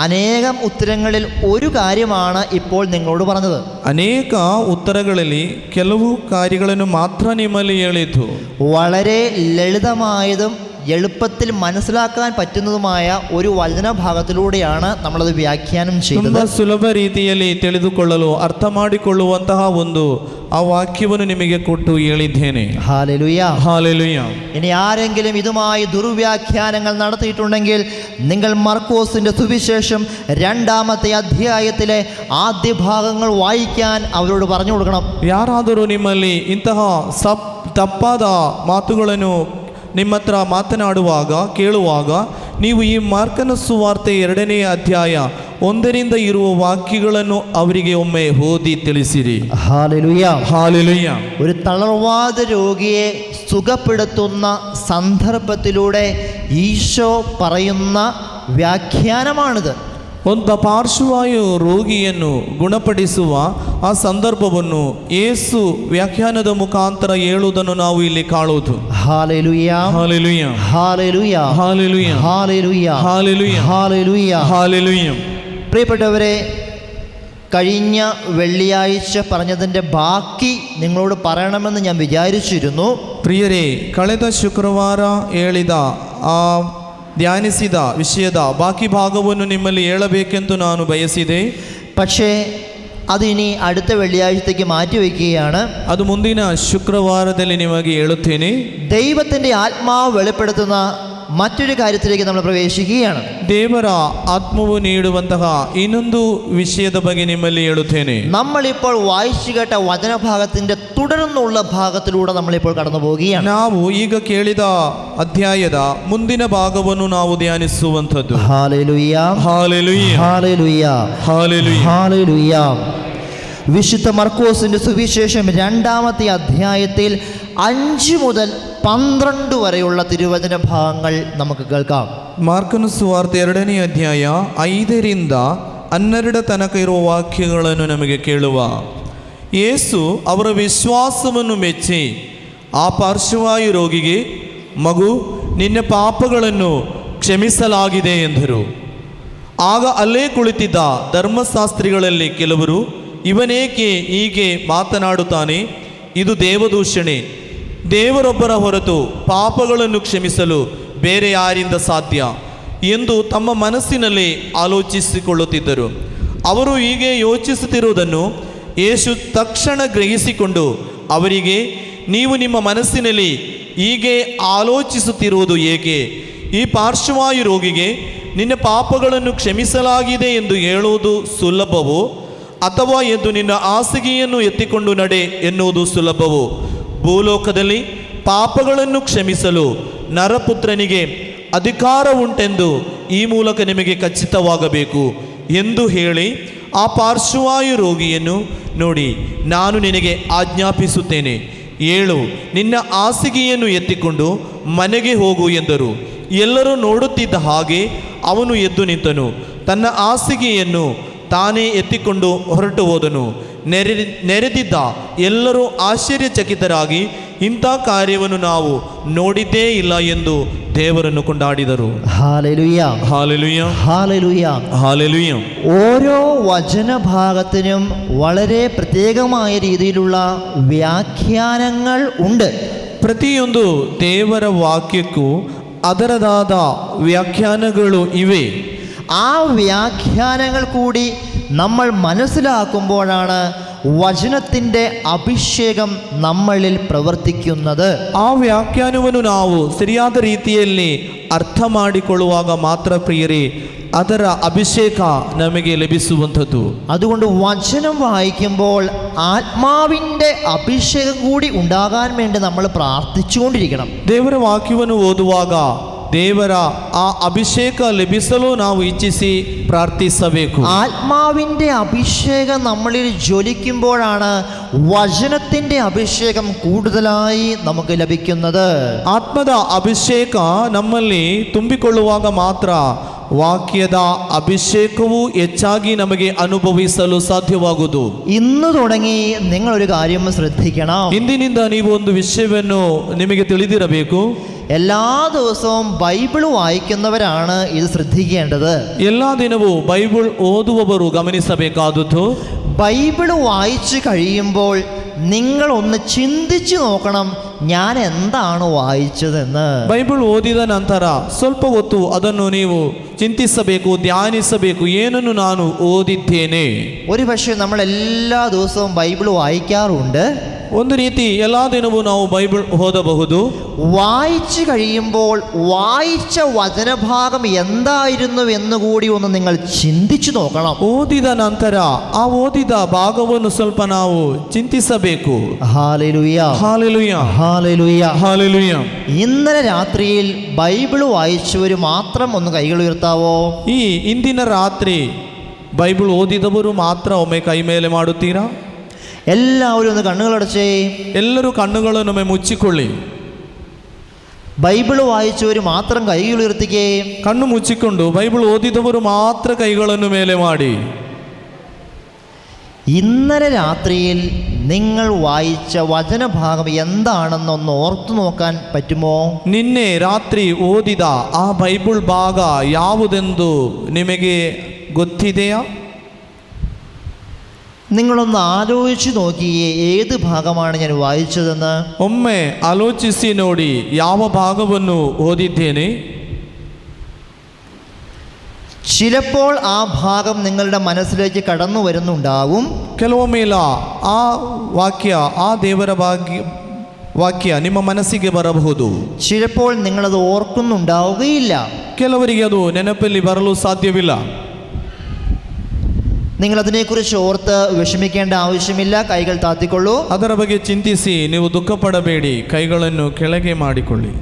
അനേകം ഉത്തരങ്ങളിൽ ഒരു കാര്യമാണ് ഇപ്പോൾ നിങ്ങളോട് പറഞ്ഞത്. ಅನೇಕ ಉತ್ತರಗಳಲ್ಲಿ ಕೆಲವು ಕಾರ್ಯಗಳನ್ನು ಮಾತ್ರ ನಿಮ್ಮಲ್ಲಿ ಹೇಳಿದ್ದು. വളരെ ലളിതമായതും എളുപ്പത്തിൽ മനസ്സിലാക്കാൻ പറ്റുന്നതുമായ ഒരു വചനഭാഗത്തിലൂടെയാണ് നമ്മളത് വ്യാഖ്യാനം ചെയ്തത്. ತುಂಬಾ ಸುಲಭ ರೀತಿಯಲ್ಲಿ ತಿಳಿದುಕೊಳ್ಳಲು ಅರ್ಥ ಮಾಡಿಕೊಳ್ಳುವಂತಹ ಒಂದು ಆ ವಾಕ್ಯವನ್ನು ನಿಮಗೆ ಕೊಟ್ಟು ಹೇಳಿದ್ದೇನೆ. Hallelujah, hallelujah. ഇനി ആരെങ്കിലും ഇതുമായി ദുർവ്യാഖ്യാനങ്ങൾ നടത്തിയിട്ടുണ്ടെങ്കിൽ നിങ്ങൾ മർക്കോസിന്റെ സുവിശേഷം 2-ാമത്തെ അധ്യായത്തിലെ ആദ്യ ഭാഗങ്ങൾ വായിക്കാൻ അവരോട് പറഞ്ഞു കൊടുക്കണം. ಯಾರಾದರೂ ನಿಮ್ಮಲ್ಲಿ ಇಂತಹ ತಪ್ಪಾದ ಮಾತುಗಳನ್ನು ನಿಮ್ಮ ಹತ್ರ ಮಾತನಾಡುವಾಗ ಕೇಳುವಾಗ ನೀವು ಈ ಮಾರ್ಕನ ಸುವಾರ್ತೆ 2ನೇ ಅಧ್ಯಾಯ 1ರಿಂದ ಇರುವ ವಾಕ್ಯಗಳನ್ನು ಅವರಿಗೆ ಒಮ್ಮೆ ಓದಿ ತಿಳಿಸಿರಿ. Hallelujah, hallelujah. ഒരു തളർവാദ രോഗിയെ സുഖപ്പെടുത്തുന്ന സന്ദർഭത്തിലൂടെ ഈശോ പറയുന്ന വ്യാഖ്യാനമാണിത്. ಒಂದು ಪಾರ್ಶ್ವವಾಯು ರೋಗಿಯನ್ನು ಗುಣಪಡಿಸುವ ಆ ಸಂದರ್ಭವನ್ನು ಯೇಸು ವ್ಯಾಖ್ಯಾನದ ಮುಖಾಂತರ ಹೇಳುವುದನ್ನು ನಾವು ಇಲ್ಲಿ ಕಾಣುವುದು. Hallelujah, hallelujah, hallelujah, hallelujah, hallelujah, hallelujah, hallelujah. Hallelujah. പ്രിയപ്പെട്ടവരെ, കഴിഞ്ഞ വെള്ളിയാഴ്ച പറഞ്ഞതിൻ്റെ ബാക്കി നിങ്ങളോട് പറയണമെന്ന് ഞാൻ വിചാരിച്ചിരുന്നു. ಪ್ರಿಯರೇ, ಕಳೆದ ಶುಕ್ರವಾರ ಹೇಳಿದ ಆ ಧ್ಯಾನಿಸಿದ ವಿಷಯದ ಬಾಕಿ ಭಾಗವನ್ನು ನಿಮ್ಮಲ್ಲಿ ಹೇಳಬೇಕೆಂದು ನಾನು ಬಯಸಿದೆ. പക്ഷേ അതിനി അടുത്ത വെള്ളിയാഴ്ചത്തേക്ക് മാറ്റിവെക്കുകയാണ്. ಅದು ಮುಂದಿನ ಶುಕ್ರವಾರದಲ್ಲಿ ನಿಮಗೆ ಹೇಳುತ್ತೇನೆ. ദൈവത്തിൻ്റെ ആത്മാവ് വെളിപ്പെടുത്തുന്ന ಮತ್ತೊಂದು ಕಾರ್ಯത്തിലേക്ക് നമ്മൾ ಪ್ರವೇಶಿക്കുകയാണ്. ದೇವರ ಆತ್ಮವು ನೀಡುವಂತಹ ಇನ್ನೊಂದು ವಿಷಯದ ಬಗ್ಗೆ ನಿಮ್ಮಲ್ಲಿ ಹೇಳುತ್ತೇನೆ. നമ്മളിപ്പോൾ വായിച്ചു കേട്ട വചനഭാഗത്തിന്റെ തുടർന്നുള്ള ഭാഗത്തിലൂടെ നമ്മളിപ്പോൾ കടന്നു പോവുകയാണ്. ನಾವು ಈಗ ಕೇಳಿದ ಅಧ್ಯಾಯದ ಮುಂದಿನ ಭಾಗವನ್ನು ನಾವು ಧ್ಯಾನಿಸುವಂಥದ್ದು. Hallelujah, hallelujah, hallelujah, hallelujah, hallelujah. വിശുദ്ധ മർക്കോസിന്റെ സുവിശേഷം 2-ാമത്തെ അധ്യായത്തിൽ 5 മുതൽ 12 വരെയുള്ള തിരുവചന ഭാഗങ്ങൾ നമുക്ക് കേൾക്കാം. ಮಾರ್ಕನ ಸುವಾರ್ತೆ 2ನೇ ಅಧ್ಯಾಯ 5ರಿಂದ 12 ತನಕ ಇರುವ ವಾಕ್ಯಗಳನ್ನು ನಮಗೆ ಕೇಳುವ. ಯೇಸು ಅವರ ವಿಶ್ವಾಸವನ್ನು ಮೆಚ್ಚಿ ಆ ಪಾರ್ಶ್ವವಾಯು ರೋಗಿಗೆ, ಮಗು, ನಿನ್ನ ಪಾಪಗಳನ್ನು ಕ್ಷಮಿಸಲಾಗಿದೆ ಎಂದರು. ಆಗ ಅಲ್ಲೇ ಕುಳಿತಿದ್ದ ಧರ್ಮಶಾಸ್ತ್ರಿಗಳಲ್ಲಿ ಕೆಲವರು, ಇವನೇಕೆ ಹೀಗೆ ಮಾತನಾಡುತ್ತಾನೆ? ಇದು ದೇವದೂಷಣೆ. ದೇವರೊಬ್ಬರ ಹೊರತು ಪಾಪಗಳನ್ನು ಕ್ಷಮಿಸಲು ಬೇರೆ ಯಾರಿಂದ ಸಾಧ್ಯ ಎಂದು ತಮ್ಮ ಮನಸ್ಸಿನಲ್ಲಿ ಆಲೋಚಿಸಿಕೊಳ್ಳುತ್ತಿದ್ದರು. ಅವರು ಹೀಗೆ ಯೋಚಿಸುತ್ತಿರುವುದನ್ನು ಯೇಸು ತಕ್ಷಣ ಗ್ರಹಿಸಿಕೊಂಡು ಅವರಿಗೆ, ನೀವು ನಿಮ್ಮ ಮನಸ್ಸಿನಲ್ಲಿ ಹೀಗೆ ಆಲೋಚಿಸುತ್ತಿರುವುದು ಏಕೆ? ಈ ಪಾರ್ಶ್ವವಾಯು ರೋಗಿಗೆ ನಿನ್ನ ಪಾಪಗಳನ್ನು ಕ್ಷಮಿಸಲಾಗಿದೆ ಎಂದು ಹೇಳುವುದು ಸುಲಭವೋ, ಅಥವಾ ಎದ್ದು ನಿನ್ನ ಹಾಸಿಗೆಯನ್ನು ಎತ್ತಿಕೊಂಡು ನಡೆ ಎನ್ನುವುದು ಸುಲಭವೋ? ಭೂಲೋಕದಲ್ಲಿ ಪಾಪಗಳನ್ನು ಕ್ಷಮಿಸಲು ನರಪುತ್ರನಿಗೆ ಅಧಿಕಾರ ಉಂಟೆಂದು ಈ ಮೂಲಕ ನಿಮಗೆ ಖಚಿತವಾಗಬೇಕು ಎಂದು ಹೇಳಿ ಆ ಪಾರ್ಶ್ವವಾಯು ರೋಗಿಯನ್ನು ನೋಡಿ, ನಾನು ನಿನಗೆ ಆಜ್ಞಾಪಿಸುತ್ತೇನೆ, ಏಳು, ನಿನ್ನ ಹಾಸಿಗೆಯನ್ನು ಎತ್ತಿಕೊಂಡು ಮನೆಗೆ ಹೋಗು ಎಂದರು. ಎಲ್ಲರೂ ನೋಡುತ್ತಿದ್ದ ಹಾಗೆ ಅವನು ಎದ್ದು ನಿಂತನು, ತನ್ನ ಹಾಸಿಗೆಯನ್ನು ತಾನೇ ಎತ್ತಿಕೊಂಡು ಹೊರಟು ಹೋದನು. ನೆರೆದಿದ್ದ ಎಲ್ಲರೂ ಆಶ್ಚರ್ಯಚಕಿತರಾಗಿ, ಇಂಥ ಕಾರ್ಯವನ್ನು ನಾವು ನೋಡಿದ್ದೇ ಇಲ್ಲ ಎಂದು ದೇವರನ್ನು ಕೊಂಡಾಡಿದರು. Hallelujah, hallelujah, hallelujah, hallelujah. ഓരോ വചനഭാഗത്തിനും വളരെ പ്രത്യേകമായ രീതിയിലുള്ള വ്യാഖ്യാനങ്ങൾ ഉണ്ട്. ಪ್ರತಿಯೊಂದು ದೇವರ ವಾಕ್ಯಕ್ಕೂ ಅದರದಾದ വ്യാഖ്യാനಗಳು ಇವೆ. ആ വ്യാഖ്യാനങ്ങൾ കൂടി നമ്മൾ മനസ്സിലാക്കുമ്പോഴാണ് വചനത്തിൻ്റെ അഭിഷേകം നമ്മളിൽ ಪ್ರವರ್ತಿക്കുന്നത്. ಆ ವ್ಯಾಖ್ಯಾನವನ್ನು ನಾವು ಸರಿಯಾದ ರೀತಿಯಲ್ಲಿ ಅರ್ಥ ಮಾಡಿಕೊಳ್ಳುವಾಗ ಮಾತ್ರ ಪ್ರಿಯರೇ ಅದರ ಅಭಿಷೇಕ ನಮಗೆ ಲಭಿಸುವಂಥದ್ದು. അതുകൊണ്ട് വചനം വായിക്കുമ്പോൾ ആത്മാവിൻ്റെ അഭിഷേകം കൂടി ഉണ്ടാകാൻ വേണ്ടി നമ്മൾ പ്രാർത്ഥിച്ചുകൊണ്ടിരിക്കണം. ದೇವರ ವಾಕ್ಯವನ್ನು ಓದುವಾಗ ದೇವರ ಆ ಅಭಿಷೇಕ ಲಭಿಸಲು ನಾವು ಇಚ್ಛಿಸಿ ಪ್ರಾರ್ಥಿಸಬೇಕು. ആത്മാവിൻ്റെ അഭിഷേകം നമ്മളിൽ ജ്വലിക്കുമ്പോഴാണ് വചനത്തിൻ്റെ അഭിഷേകം കൂടുതലായി നമുക്ക് ലഭിക്കുന്നത്. ಆತ್ಮದ ಅಭಿಷೇಕ ನಮ್ಮಲ್ಲಿ ತುಂಬಿಕೊಳ್ಳುವಾಗ ಮಾತ್ರ ವಾಕ್ಯದ ಅಭಿಷೇಕವು ಹೆಚ್ಚಾಗಿ ನಮಗೆ ಅನುಭವಿಸಲು ಸಾಧ್ಯವಾಗುವುದು. ഇന്ന് തുടങ്ങി നിങ്ങളൊരു കാര്യം ശ്രദ്ധിക്കണം. ಇಂದಿನಿಂದ ನೀವು ಒಂದು ವಿಷಯವನ್ನು ನಿಮಗೆ ತಿಳಿದಿರಬೇಕು. എല്ലാ ദിവസവും ബൈബിൾ വായിക്കുന്നവരാണ് ഇത് ശ്രദ്ധിക്കേണ്ടത്. ಎಲ್ಲ ದಿನವೂ ಬೈಬಲ್ ಓದುವವರು ಗಮನಿಸಬೇಕಾದದ್ದು, ബൈബിൾ വായിച്ചു കഴിയുമ്പോൾ നിങ്ങൾ ഒന്ന് ചിന്തിച്ചു നോക്കണം, ഞാൻ എന്താണ് വായിച്ചതെന്ന്. ಬೈಬಲ್ ಓದಿದ ನಂತರ ಸ್ವಲ್ಪ ಹೊತ್ತು ಅದನ್ನು ನೀವು ಚಿಂತಿಸಬೇಕು, ಧ್ಯಾನಿಸಬೇಕು. ಏನನ್ನು ನಾನು ಓದಿದ್ದೇನೆ? ഒരു പക്ഷേ നമ്മൾ എല്ലാ ദിവസവും ബൈബിൾ വായിക്കാറുണ്ട്. ಒಂದು ರೀತಿ ಎಲ್ಲ ದಿನವೂ ನಾವು ಬೈಬಲ್ ಓದಬಹುದು. വായിച്ചു കഴിയുമ്പോൾ വായിച്ച വചനഭാഗം എന്തായിരുന്നു എന്നുകൂടി ഒന്ന് നിങ്ങൾ ചിന്തിച്ചു നോക്കണം. ಓದಿದ ನಂತರ ಆ ಓದಿದ ಭಾಗವನ್ನು ಸ್ವಲ್ಪ ನಾವು ಚಿಂತಿಸಬೇಕು. Hallelujah, hallelujah, hallelujah, hallelujah. ഇന്നലെ രാത്രിയിൽ ബൈബിൾ വായിച്ചവർ മാത്രം ഒന്ന് കൈകൾ ഉയർത്താവോ? ಈ ಇಂದಿನ ರಾತ್ರಿ ಬೈಬಲ್ ಓದಿದವರು ಮಾತ್ರ ಒಮ್ಮೆ ಕೈ ಮೇಲೆ ಮಾಡುತ್ತೀರಾ? എല്ലാവരും ഒന്ന് കണ്ണുകളടച്ചേ. ಎಲ್ಲರೂ ಕಣ್ಣುಗಳನ್ನೊಮ್ಮೆ ಮುಚ್ಚಿಕೊಳ್ಳಿ. ബൈബിൾ വായിച്ചവർ മാത്രം കൈകൾ ഉയർത്തിക്കേ. ಕಣ್ಣು ಮುಚ್ಚಿಕೊಂಡು ಬೈಬಲ್ ಓದಿದವರು ಮಾತ್ರ ಕೈಗಳನ್ನು ಮೇಲೆ ಮಾಡಿ. ഇന്നലെ രാത്രിയിൽ നിങ്ങൾ വായിച്ച വചനഭാഗം എന്താണെന്നൊന്ന് ഓർത്തു നോക്കാൻ പറ്റുമോ? ನಿನ್ನೆ ರಾತ್ರಿ ಓದಿದ ಆ ಬೈಬಲ್ ಭಾಗ ಯಾವುದೆಂದು ನಿಮಗೆ ಗೊತ್ತಿದೆಯಾ? നിങ്ങളൊന്ന് ആലോചിച്ച് നോക്കിയേ, ഏത് ഭാഗമാണ് ഞാൻ വായിച്ചതെന്ന്. ಒಮ್ಮೆ ಆಲೋಚಿಸಿ ನೋಡಿ ಯಾವ ಭಾಗವನ್ನು ಓದಿದ್ದೇನೆ. ചിലപ്പോൾ ആ ഭാഗം നിങ്ങളുടെ മനസ്സിലേക്ക് കടന്നു വരുന്നുണ്ടാകും. ಕೆಲವೊಮ್ಮೆಲ್ಲ ಆ ವಾಕ್ಯ, ಆ ದೇವರ ವಾಕ್ಯ ನಿಮ್ಮ ಮನಸ್ಸಿಗೆ ಬರಬಹುದು. ചിലപ്പോൾ നിങ്ങളത് ഓർക്കുന്നുണ്ടാവുകയില്ല. ಕೆಲವರಿಗೆ ಅದು ನೆನಪಲ್ಲಿ ಬರಲು ಸಾಧ್ಯವಿಲ್ಲ. നിങ്ങൾ അതിനെക്കുറിച്ച് ഓർത്ത് വിഷമിക്കേണ്ട ആവശ്യമില്ല. കൈകൾ താത്തിക്കൊള്ളൂ. ಅದರ ಬಗ್ಗೆ ಚಿಂತಿಸಿ ನೀವು ದುಃಖ ಪಡಬೇಡಿ. ಕೈಗಳನ್ನು ಕೆಳಗೆ ಮಾಡಿಕೊಳ್ಳಿ.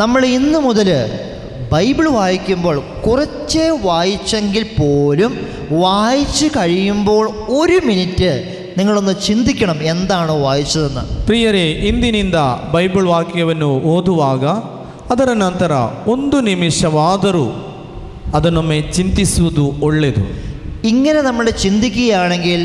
നമ്മൾ ഇന്ന് മുതൽ ബൈബിൾ വായിക്കുമ്പോൾ കുറച്ച് വായിച്ചെങ്കിൽ പോലും വായിച്ചു കഴിയുമ്പോൾ ഒരു മിനിറ്റ് നിങ്ങളൊന്ന് ചിന്തിക്കണം എന്താണ് വായിച്ചതെന്ന്. ಪ್ರಿಯರೇ, ಇಂದಿನಿಂದ ಬೈಬಲ್ ವಾಕ್ಯವನ್ನು ಓದುವಾಗ ಅದರ ನಂತರ 1 ನಿಮಿಷವಾದರೂ ಅದನ್ನೊಮ್ಮೆ ಚಿಂತಿಸುವುದು ಒಳ್ಳೆಯದು. ഇങ്ങനെ നമ്മൾ ചിന്തിക്കുകയാണെങ്കിൽ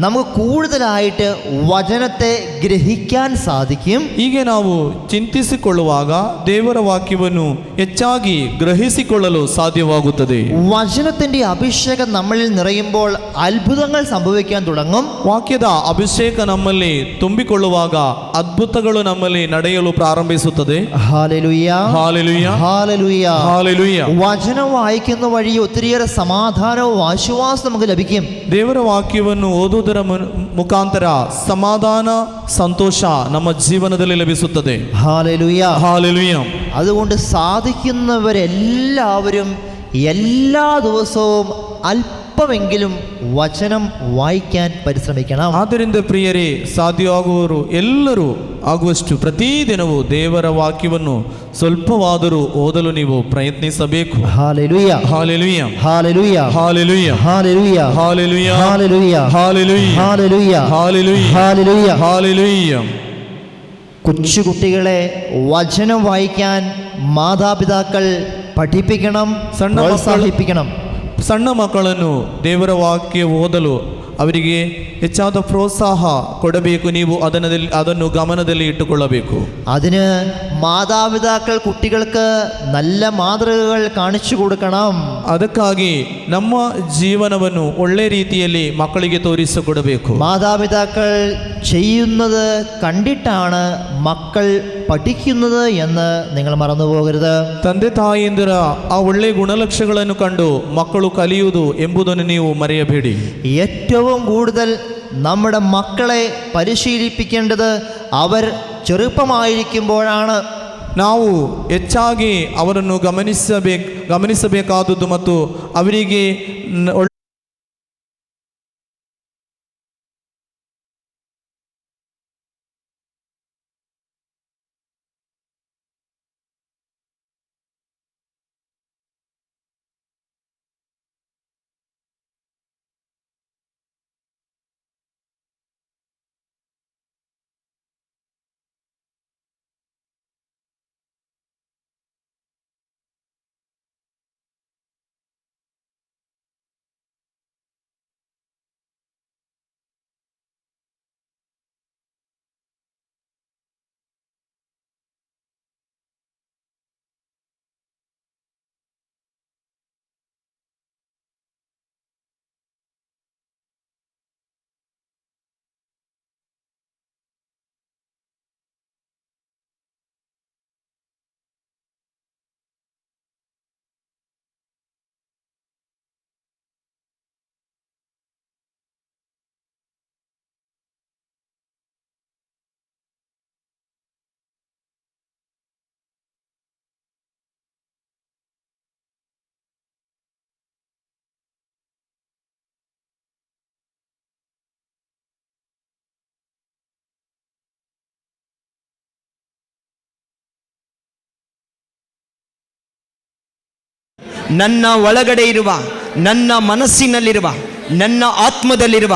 നമുക്ക് കൂടുതലായിട്ട് വചനത്തെ ഗ്രഹിക്കാൻ സാധിക്കും. ಹೀಗೆ ನಾವು ಚಿಂತಿಸಿಕೊಳ್ಳುವಾಗ ದೇವರ ವಾಕ್ಯವನ್ನು ಹೆಚ್ಚಾಗಿ ಗ್ರಹಿಸಿಕೊಳ್ಳಲು ಸಾಧ್ಯವಾಗುತ್ತದೆ. വചനത്തിൻ്റെ അഭിഷേകം നമ്മളിൽ നിറയുമ്പോൾ അത്ഭുതങ്ങൾ സംഭവിക്കാൻ തുടങ്ങും. ವಾಕ್ಯದ ಅಭಿಷೇಕ ನಮ್ಮಲ್ಲಿ ತುಂಬಿಕೊಳ್ಳುವಾಗ ಅದ್ಭುತಗಳು ನಮ್ಮಲ್ಲಿ ನಡೆಯಲು ಪ್ರಾರಂಭಿಸುತ್ತದೆ. Hallelujah, hallelujah, hallelujah, hallelujah. വചനം വായിക്കുന്ന വഴി ഒത്തിരിയേറെ സമാധാനവും ആശ്വാസവും നമുക്ക് ലഭിക്കും. ದೇವರ ವಾಕ್ಯವನ್ನು ಓದುವುದರ ಮುಖಾಂತರ ಸಮಾಧಾನ, ಸಂತೋಷ ನಮ್ಮ ಜೀವನದಲ್ಲಿ ಲಭಿಸುತ್ತದೆ. Hallelujah, hallelujah. അതുകൊണ്ട് സാധിക്കുന്നവരെല്ലാവരും എല്ലാ ദിവസവും അല്പമെങ്കിലും വചനം വായിക്കാൻ പരിശ്രമിക്കണം. ಆದ್ದರಿಂದ ಪ್ರಿಯರೇ, ಸಾಧ್ಯವಾಗುವವರು ಎಲ್ಲರೂ ಆಗುವಷ್ಟು ಪ್ರತಿದಿನವೂ ದೇವರ ವಾಕ್ಯವನ್ನು ಸ್ವಲ್ಪವಾದರೂ ಓದಲು ನೀವು ಪ್ರಯತ್ನಿಸಬೇಕು. Hallelujah, hallelujah, hallelujah, hallelujah, hallelujah, hallelujah, hallelujah, hallelujah, hallelujah, hallelujah, hallelujah. Hallelujah. കൊച്ചുകുട്ടികളെ വചനം വായിക്കാൻ മാതാപിതാക്കൾ പഠിപ്പിക്കണം, പ്രോത്സാഹിപ്പിക്കണം. ಸಣ್ಣ ಮಕ್ಕಳನ್ನು ದೇವರ ವಾಕ್ಯ ಓದಲು ಅವರಿಗೆ ಹೆಚ್ಚಾದ ಪ್ರೋತ್ಸಾಹ ಕೊಡಬೇಕು. ನೀವು ಅದನ್ನು ಗಮನದಲ್ಲಿ ಇಟ್ಟುಕೊಳ್ಳಬೇಕು. അതിന് മാതാപിതാക്കൾ കുട്ടികൾക്ക് നല്ല മാതൃകകൾ കാണിച്ചു കൊടുക്കണം. ಅದಕ್ಕಾಗಿ ನಮ್ಮ ಜೀವನವನ್ನು ಒಳ್ಳೆ ರೀತಿಯಲ್ಲಿ ಮಕ್ಕಳಿಗೆ ತೋರಿಸಿಕೊಡಬೇಕು. മാതാപിതാക്കൾ ചെയ്യുന്നത് കണ്ടിട്ടാണ് മക്കൾ പഠിക്കുന്നത് എന്ന് നിങ്ങൾ മറന്നു പോകരുത്. ತಂದೆ ತಾಯಿಯಂದಿರ ಆ ಒಳ್ಳೆ ಗುಣಲಕ್ಷಣಗಳನ್ನು ಕಂಡು ಮಕ್ಕಳು ಕಲಿಯುವುದು ಎಂಬುದನ್ನು ನೀವು ಮರೆಯಬೇಡಿ. ഏറ്റവും കൂടുതൽ നമ്മുടെ മക്കളെ പരിശീലിപ്പിക്കേണ്ടത് അവർ ചെറുപ്പമായിരിക്കുമ്പോഴാണ്. ನಾವು ಹೆಚ್ಚಾಗಿ ಅವರನ್ನು ಗಮನಿಸಬೇಕಾದದ್ದು ಮತ್ತು ಅವರಿಗೆ ನನ್ನ ಒಳಗಡೆ ಇರುವ, ನನ್ನ ಮನಸ್ಸಿನಲ್ಲಿರುವ, ನನ್ನ ಆತ್ಮದಲ್ಲಿರುವ,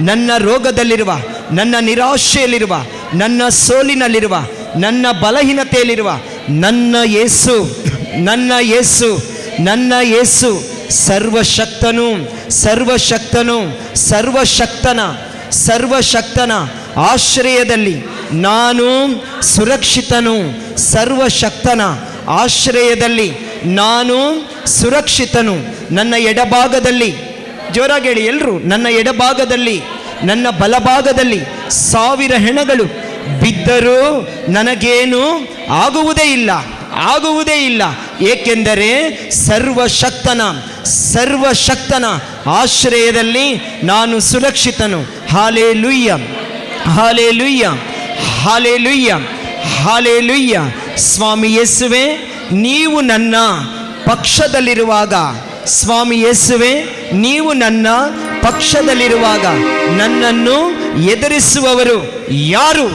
ನನ್ನ ರೋಗದಲ್ಲಿರುವ, ನನ್ನ ನಿರಾಶೆಯಲ್ಲಿರುವ, ನನ್ನ ಸೋಲಿನಲ್ಲಿರುವ, ನನ್ನ ಬಲಹೀನತೆಯಲ್ಲಿರುವ ನನ್ನ ಯೇಸು, ನನ್ನ ಯೇಸು, ನನ್ನ ಯೇಸು ಸರ್ವಶಕ್ತನು, ಸರ್ವಶಕ್ತನು, ಸರ್ವಶಕ್ತನ ಆಶ್ರಯದಲ್ಲಿ ನಾನು ಸುರಕ್ಷಿತನು. ಸರ್ವಶಕ್ತನ ಆಶ್ರಯದಲ್ಲಿ ನಾನು ಸುರಕ್ಷಿತನು. ನನ್ನ ಎಡಭಾಗದಲ್ಲಿ, ಜೋರಾಗಿ ಹೇಳಿ ಎಲ್ಲರೂ, ನನ್ನ ಎಡಭಾಗದಲ್ಲಿ, ನನ್ನ ಬಲಭಾಗದಲ್ಲಿ 1000 ಹೆಣಗಳು ಬಿದ್ದರೂ ನನಗೇನು ಆಗುವುದೇ ಇಲ್ಲ. ಏಕೆಂದರೆ ಸರ್ವಶಕ್ತನ ಆಶ್ರಯದಲ್ಲಿ ನಾನು ಸುರಕ್ಷಿತನು. Hallelujah, hallelujah, hallelujah, hallelujah. ಸ್ವಾಮಿ ಯೇಸುವೆ, ನೀವು ನನ್ನ ಪಕ್ಷದಲ್ಲಿರುವಾಗ, ಸ್ವಾಮಿ ಯೇಸುವೆ, ನೀವು ನನ್ನ ಪಕ್ಷದಲ್ಲಿರುವಾಗ ನನ್ನನ್ನು ಎದುರಿಸುವವರು ಯಾರು?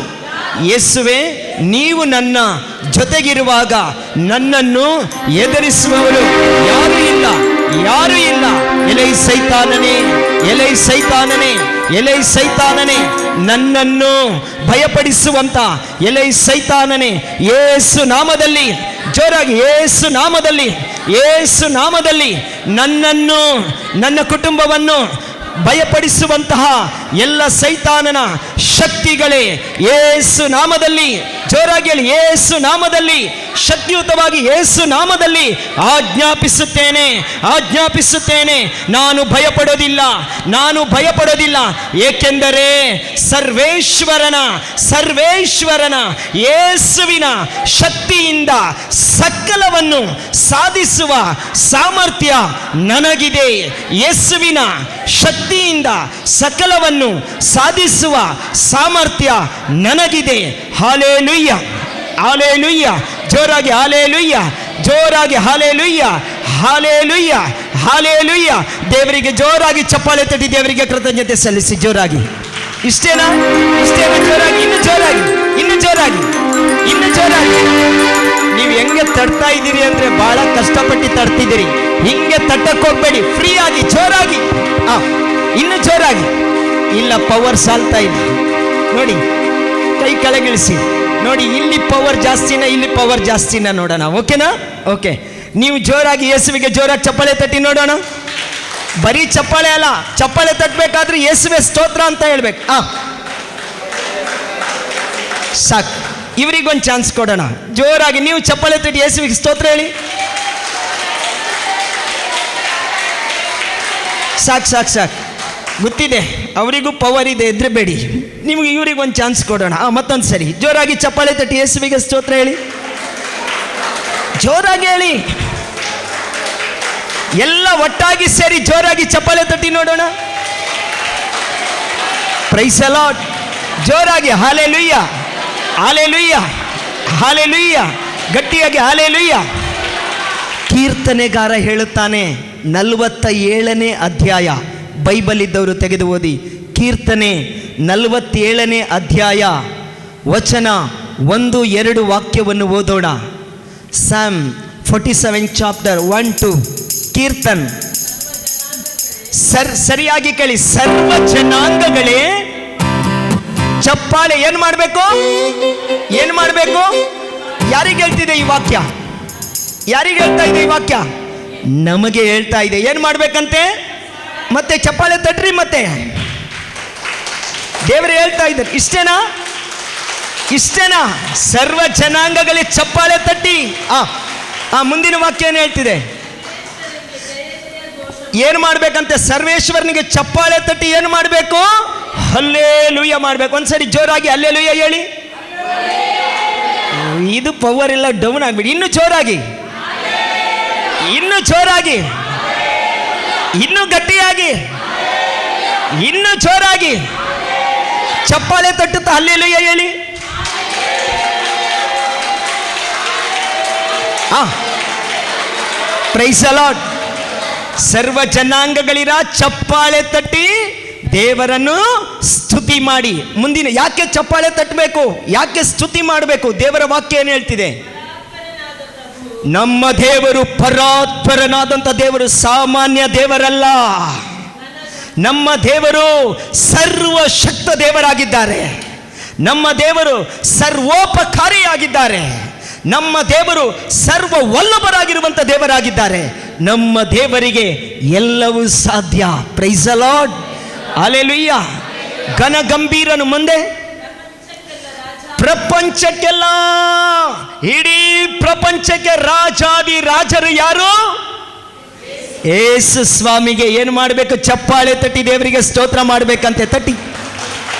ಯೇಸುವೆ, ನೀವು ನನ್ನ ಜೊತೆಗಿರುವಾಗ ನನ್ನನ್ನು ಎದುರಿಸುವವರು ಯಾರು ಇಲ್ಲ, ಯಾರು ಇಲ್ಲ. ಎಲೈ ಸೈತಾನನೇ, ಎಲೈ ಸೈತಾನನೇ, ಎಲೈ ಸೈತಾನನೇ, ನನ್ನನ್ನು ಭಯಪಡಿಸುವಂತ ಎಲೈ ಸೈತಾನನೇ, ಯೇಸು ನಾಮದಲ್ಲಿ, ಜೋರಾಗಿ ಯೇಸು ನಾಮದಲ್ಲಿ, ಯೇಸು ನಾಮದಲ್ಲಿ ನನ್ನನ್ನು, ನನ್ನ ಕುಟುಂಬವನ್ನು ಭಯಪಡಿಸುವಂತಹ ಎಲ್ಲ ಸೈತಾನನ ಶಕ್ತಿಗಳೇ ಯೇಸು ನಾಮದಲ್ಲಿ, ಜೋರಾಗಿ ಹೇಳಿ, ಯೇಸು ನಾಮದಲ್ಲಿ, ಶಕ್ತಿಯುತವಾಗಿ ಯೇಸು ನಾಮದಲ್ಲಿ ಆಜ್ಞಾಪಿಸುತ್ತೇನೆ, ಆಜ್ಞಾಪಿಸುತ್ತೇನೆ. ನಾನು ಭಯಪಡೋದಿಲ್ಲ, ನಾನು ಭಯಪಡೋದಿಲ್ಲ. ಏಕೆಂದರೆ ಸರ್ವೇಶ್ವರನ, ಸರ್ವೇಶ್ವರನ ಯೇಸುವಿನ ಶಕ್ತಿಯಿಂದ ಸಕಲವನ್ನು ಸಾಧಿಸುವ ಸಾಮರ್ಥ್ಯ ನನಗಿದೆ. ಯೇಸುವಿನ ಶಕ್ತಿಯಿಂದ ಸಕಲವನ್ನು ಸಾಧಿಸುವ ಸಾಮರ್ಥ್ಯ ನನಗಿದೆ. Hallelujah, hallelujah. ಜೋರಾಗಿ ಹಾಲೆಲೂಯ್ಯ, ಜೋರಾಗಿ ಹಾಲೆಲೂಯ್ಯ, ಹಾಲೆಲೂಯ್ಯ, ಹಾಲೆಲೂಯ್ಯ. ದೇವರಿಗೆ ಜೋರಾಗಿ ಚಪ್ಪಾಳೆ ತಟ್ಟಿ ದೇವರಿಗೆ ಕೃತಜ್ಞತೆ ಸಲ್ಲಿಸಿ. ಜೋರಾಗಿ. ಇಷ್ಟೇನಾ? ಇಷ್ಟೇನಾ? ಜೋರಾಗಿ, ಇನ್ನು ಜೋರಾಗಿ, ಇನ್ನು ಜೋರಾಗಿ, ಇನ್ನು ಜೋರಾಗಿ. ನೀವು ಹೆಂಗೆ ತಡ್ತಾ ಇದ್ದೀರಿ ಅಂದ್ರೆ ಬಹಳ ಕಷ್ಟಪಟ್ಟು ತಡ್ತಿದ್ದೀರಿ. ಹಿಂಗೆ ತಟ್ಟಕ್ಕೆ ಹೋಗ್ಬೇಡಿ, ಫ್ರೀ ಆಗಿ ಜೋರಾಗಿ. ಇನ್ನು ಜೋರಾಗಿ. ಇಲ್ಲ, ಪವರ್ ಸಾಲ್ತಾ ಇಲ್ಲ ನೋಡಿ. ಕೈ ಕೆಳಗಿಳಿಸಿ ನೋಡಿ. ಇಲ್ಲಿ ಪವರ್ ಜಾಸ್ತಿನ, ಇಲ್ಲಿ ಪವರ್ ಜಾಸ್ತಿನ ನೋಡೋಣ. ಓಕೆನಾ? ಓಕೆ. ನೀವು ಜೋರಾಗಿ ಯೇಸುವಿಗೆ ಜೋರಾಗಿ ಚಪ್ಪಾಳೆ ತಟ್ಟಿ ನೋಡೋಣ. ಬರೀ ಚಪ್ಪಾಳೆ ಅಲ್ಲ, ಚಪ್ಪಾಳೆ ತಟ್ಟಬೇಕಾದ್ರೆ ಯೇಸುವೆ ಸ್ತೋತ್ರ ಅಂತ ಹೇಳ್ಬೇಕು. ಸಾಕು. ಇವರಿಗೊಂದು ಚಾನ್ಸ್ ಕೊಡೋಣ. ಜೋರಾಗಿ ನೀವು ಚಪ್ಪಾಳೆ ತಟ್ಟಿ ಯೇಸುವಿಗೆ ಸ್ತೋತ್ರ ಹೇಳಿ. ಸಾಕು ಸಾಕು ಸಾಕು. ಗೊತ್ತಿದೆ ಅವರಿಗೂ ಪವರ್ ಇದೆ, ಹೆದರಬೇಡಿ. ನಿಮಗೆ ಇವ್ರಿಗೆ ಒಂದು ಚಾನ್ಸ್ ಕೊಡೋಣ. ಮತ್ತೊಂದು ಸರಿ ಜೋರಾಗಿ ಚಪ್ಪಾಳೆ ತಟ್ಟಿ ಯೇಸುವಿಗೆ ಸ್ತೋತ್ರ ಹೇಳಿ. ಜೋರಾಗಿ ಹೇಳಿ. ಎಲ್ಲ ಒಟ್ಟಾಗಿ ಸೇರಿ ಜೋರಾಗಿ ಚಪ್ಪಾಳೆ ತಟ್ಟಿ ನೋಡೋಣ. Praise the lord. ಜೋರಾಗಿ ಹಾಲೆಲೂಯ್ಯ, ಹಾಲೆಲೂಯ್ಯ, ಹಾಲೆಲೂಯ್ಯ. ಗಟ್ಟಿಯಾಗಿ ಹಾಲೆಲೂಯ್ಯ. ಕೀರ್ತನೆಗಾರ ಹೇಳುತ್ತಾನೆ, 47ನೇ ಅಧ್ಯಾಯ, ಬೈಬಲ್ ಇದ್ದವರು ತೆಗೆದು ಓದಿ. ಕೀರ್ತನೆ 47ನೇ ಅಧ್ಯಾಯ ವಚನ 1, 2 ವಾಕ್ಯವನ್ನು ಓದೋಣ. ಸಾಮ್ 47 ಚಾಪ್ಟರ್ 1, 2. ಕೀರ್ತನ್. ಸರಿಯಾಗಿ ಕೇಳಿ. ಸರ್ವ ಜನಾಂಗಗಳೇ ಚಪ್ಪಾಳೆ ಏನ್ ಮಾಡಬೇಕು? ಏನ್ ಮಾಡಬೇಕು? ಯಾರಿಗೆ ಹೇಳ್ತಿದೆ ಈ ವಾಕ್ಯ? ಯಾರಿಗೆ ಹೇಳ್ತಾ ಇದೆ ಈ ವಾಕ್ಯ? ನಮಗೆ ಹೇಳ್ತಾ ಇದೆ. ಏನ್ ಮಾಡ್ಬೇಕಂತೆ? ಮತ್ತೆ ಚಪ್ಪಾಳೆ ತಟ್ರಿ. ಮತ್ತೆ ದೇವರು ಹೇಳ್ತಾ ಇದ್ದಾರೆ. ಇಷ್ಟೇನಾ? ಇಷ್ಟೇನಾ? ಸರ್ವ ಜನಾಂಗಗಳೇ ಚಪ್ಪಾಳೆ ತಟ್ಟಿ. ಮುಂದಿನ ವಾಕ್ಯ ಏನು ಹೇಳ್ತಿದೆ? ಏನು ಮಾಡ್ಬೇಕಂತೆ? ಸರ್ವೇಶ್ವರನಿಗೆ ಚಪ್ಪಾಳೆ ತಟ್ಟಿ ಏನು ಮಾಡಬೇಕು? ಹಲ್ಲೆಲೂಯಾ ಮಾಡಬೇಕು. ಒಂದ್ಸರಿ ಜೋರಾಗಿ ಹಲ್ಲೆಲೂಯಾ ಹೇಳಿ. ಇದು ಪವರ್ ಎಲ್ಲ ಡೌನ್ ಆಗ್ಬಿಡಿ. ಇನ್ನು ಜೋರಾಗಿ, ಇನ್ನು ಜೋರಾಗಿ, ಇನ್ನು ಗಟ್ಟಿಯಾಗಿ, ಇನ್ನು ಜೋರಾಗಿ ಚಪ್ಪಾಳೆ ತಟ್ಟುತ್ತಾ ಹಲ್ಲೆಲೂಯಾ ಹೇಳಿ. Praise the lord. ಸರ್ವ ಜನಾಂಗಗಳಿರ ಚಪ್ಪಾಳೆ ತಟ್ಟಿ ದೇವರನ್ನು ಸ್ತುತಿ ಮಾಡಿ. ಮುಂದಿನ ಯಾಕೆ ಚಪ್ಪಾಳೆ ತಟ್ಟಬೇಕು? ಯಾಕೆ ಸ್ತುತಿ ಮಾಡಬೇಕು? ದೇವರ ವಾಕ್ಯ ಏನು ಹೇಳ್ತಿದೆ? ನಮ್ಮ ದೇವರು ಪರಾತ್ಪರನಾದಂಥ ದೇವರು, ಸಾಮಾನ್ಯ ದೇವರಲ್ಲ. ನಮ್ಮ ದೇವರು ಸರ್ವಶಕ್ತ ದೇವರಾಗಿದ್ದಾರೆ. ನಮ್ಮ ದೇವರು ಸರ್ವೋಪಕಾರಿಯಾಗಿದ್ದಾರೆ. ನಮ್ಮ ದೇವರು ಸರ್ವವಲ್ಲಭರಾಗಿರುವಂಥ ದೇವರಾಗಿದ್ದಾರೆ. ನಮ್ಮ ದೇವರಿಗೆ ಎಲ್ಲವೂ ಸಾಧ್ಯ. Praise the lord. ಹಲ್ಲೆಲೂಯ. ಘನಗಂಭೀರನು ಮುಂದೆ ಪ್ರಪಂಚಕ್ಕೆಲ್ಲ, ಇಡೀ ಪ್ರಪಂಚಕ್ಕೆ ರಾಜಾದಿ ರಾಜರು ಯಾರು? ಯೇಸು ಸ್ವಾಮಿಗೆ ಏನು ಮಾಡಬೇಕು? ಚಪ್ಪಾಳೆ ತಟ್ಟಿ ದೇವರಿಗೆ ಸ್ತೋತ್ರ ಮಾಡಬೇಕಂತೆ. ತಟ್ಟಿ.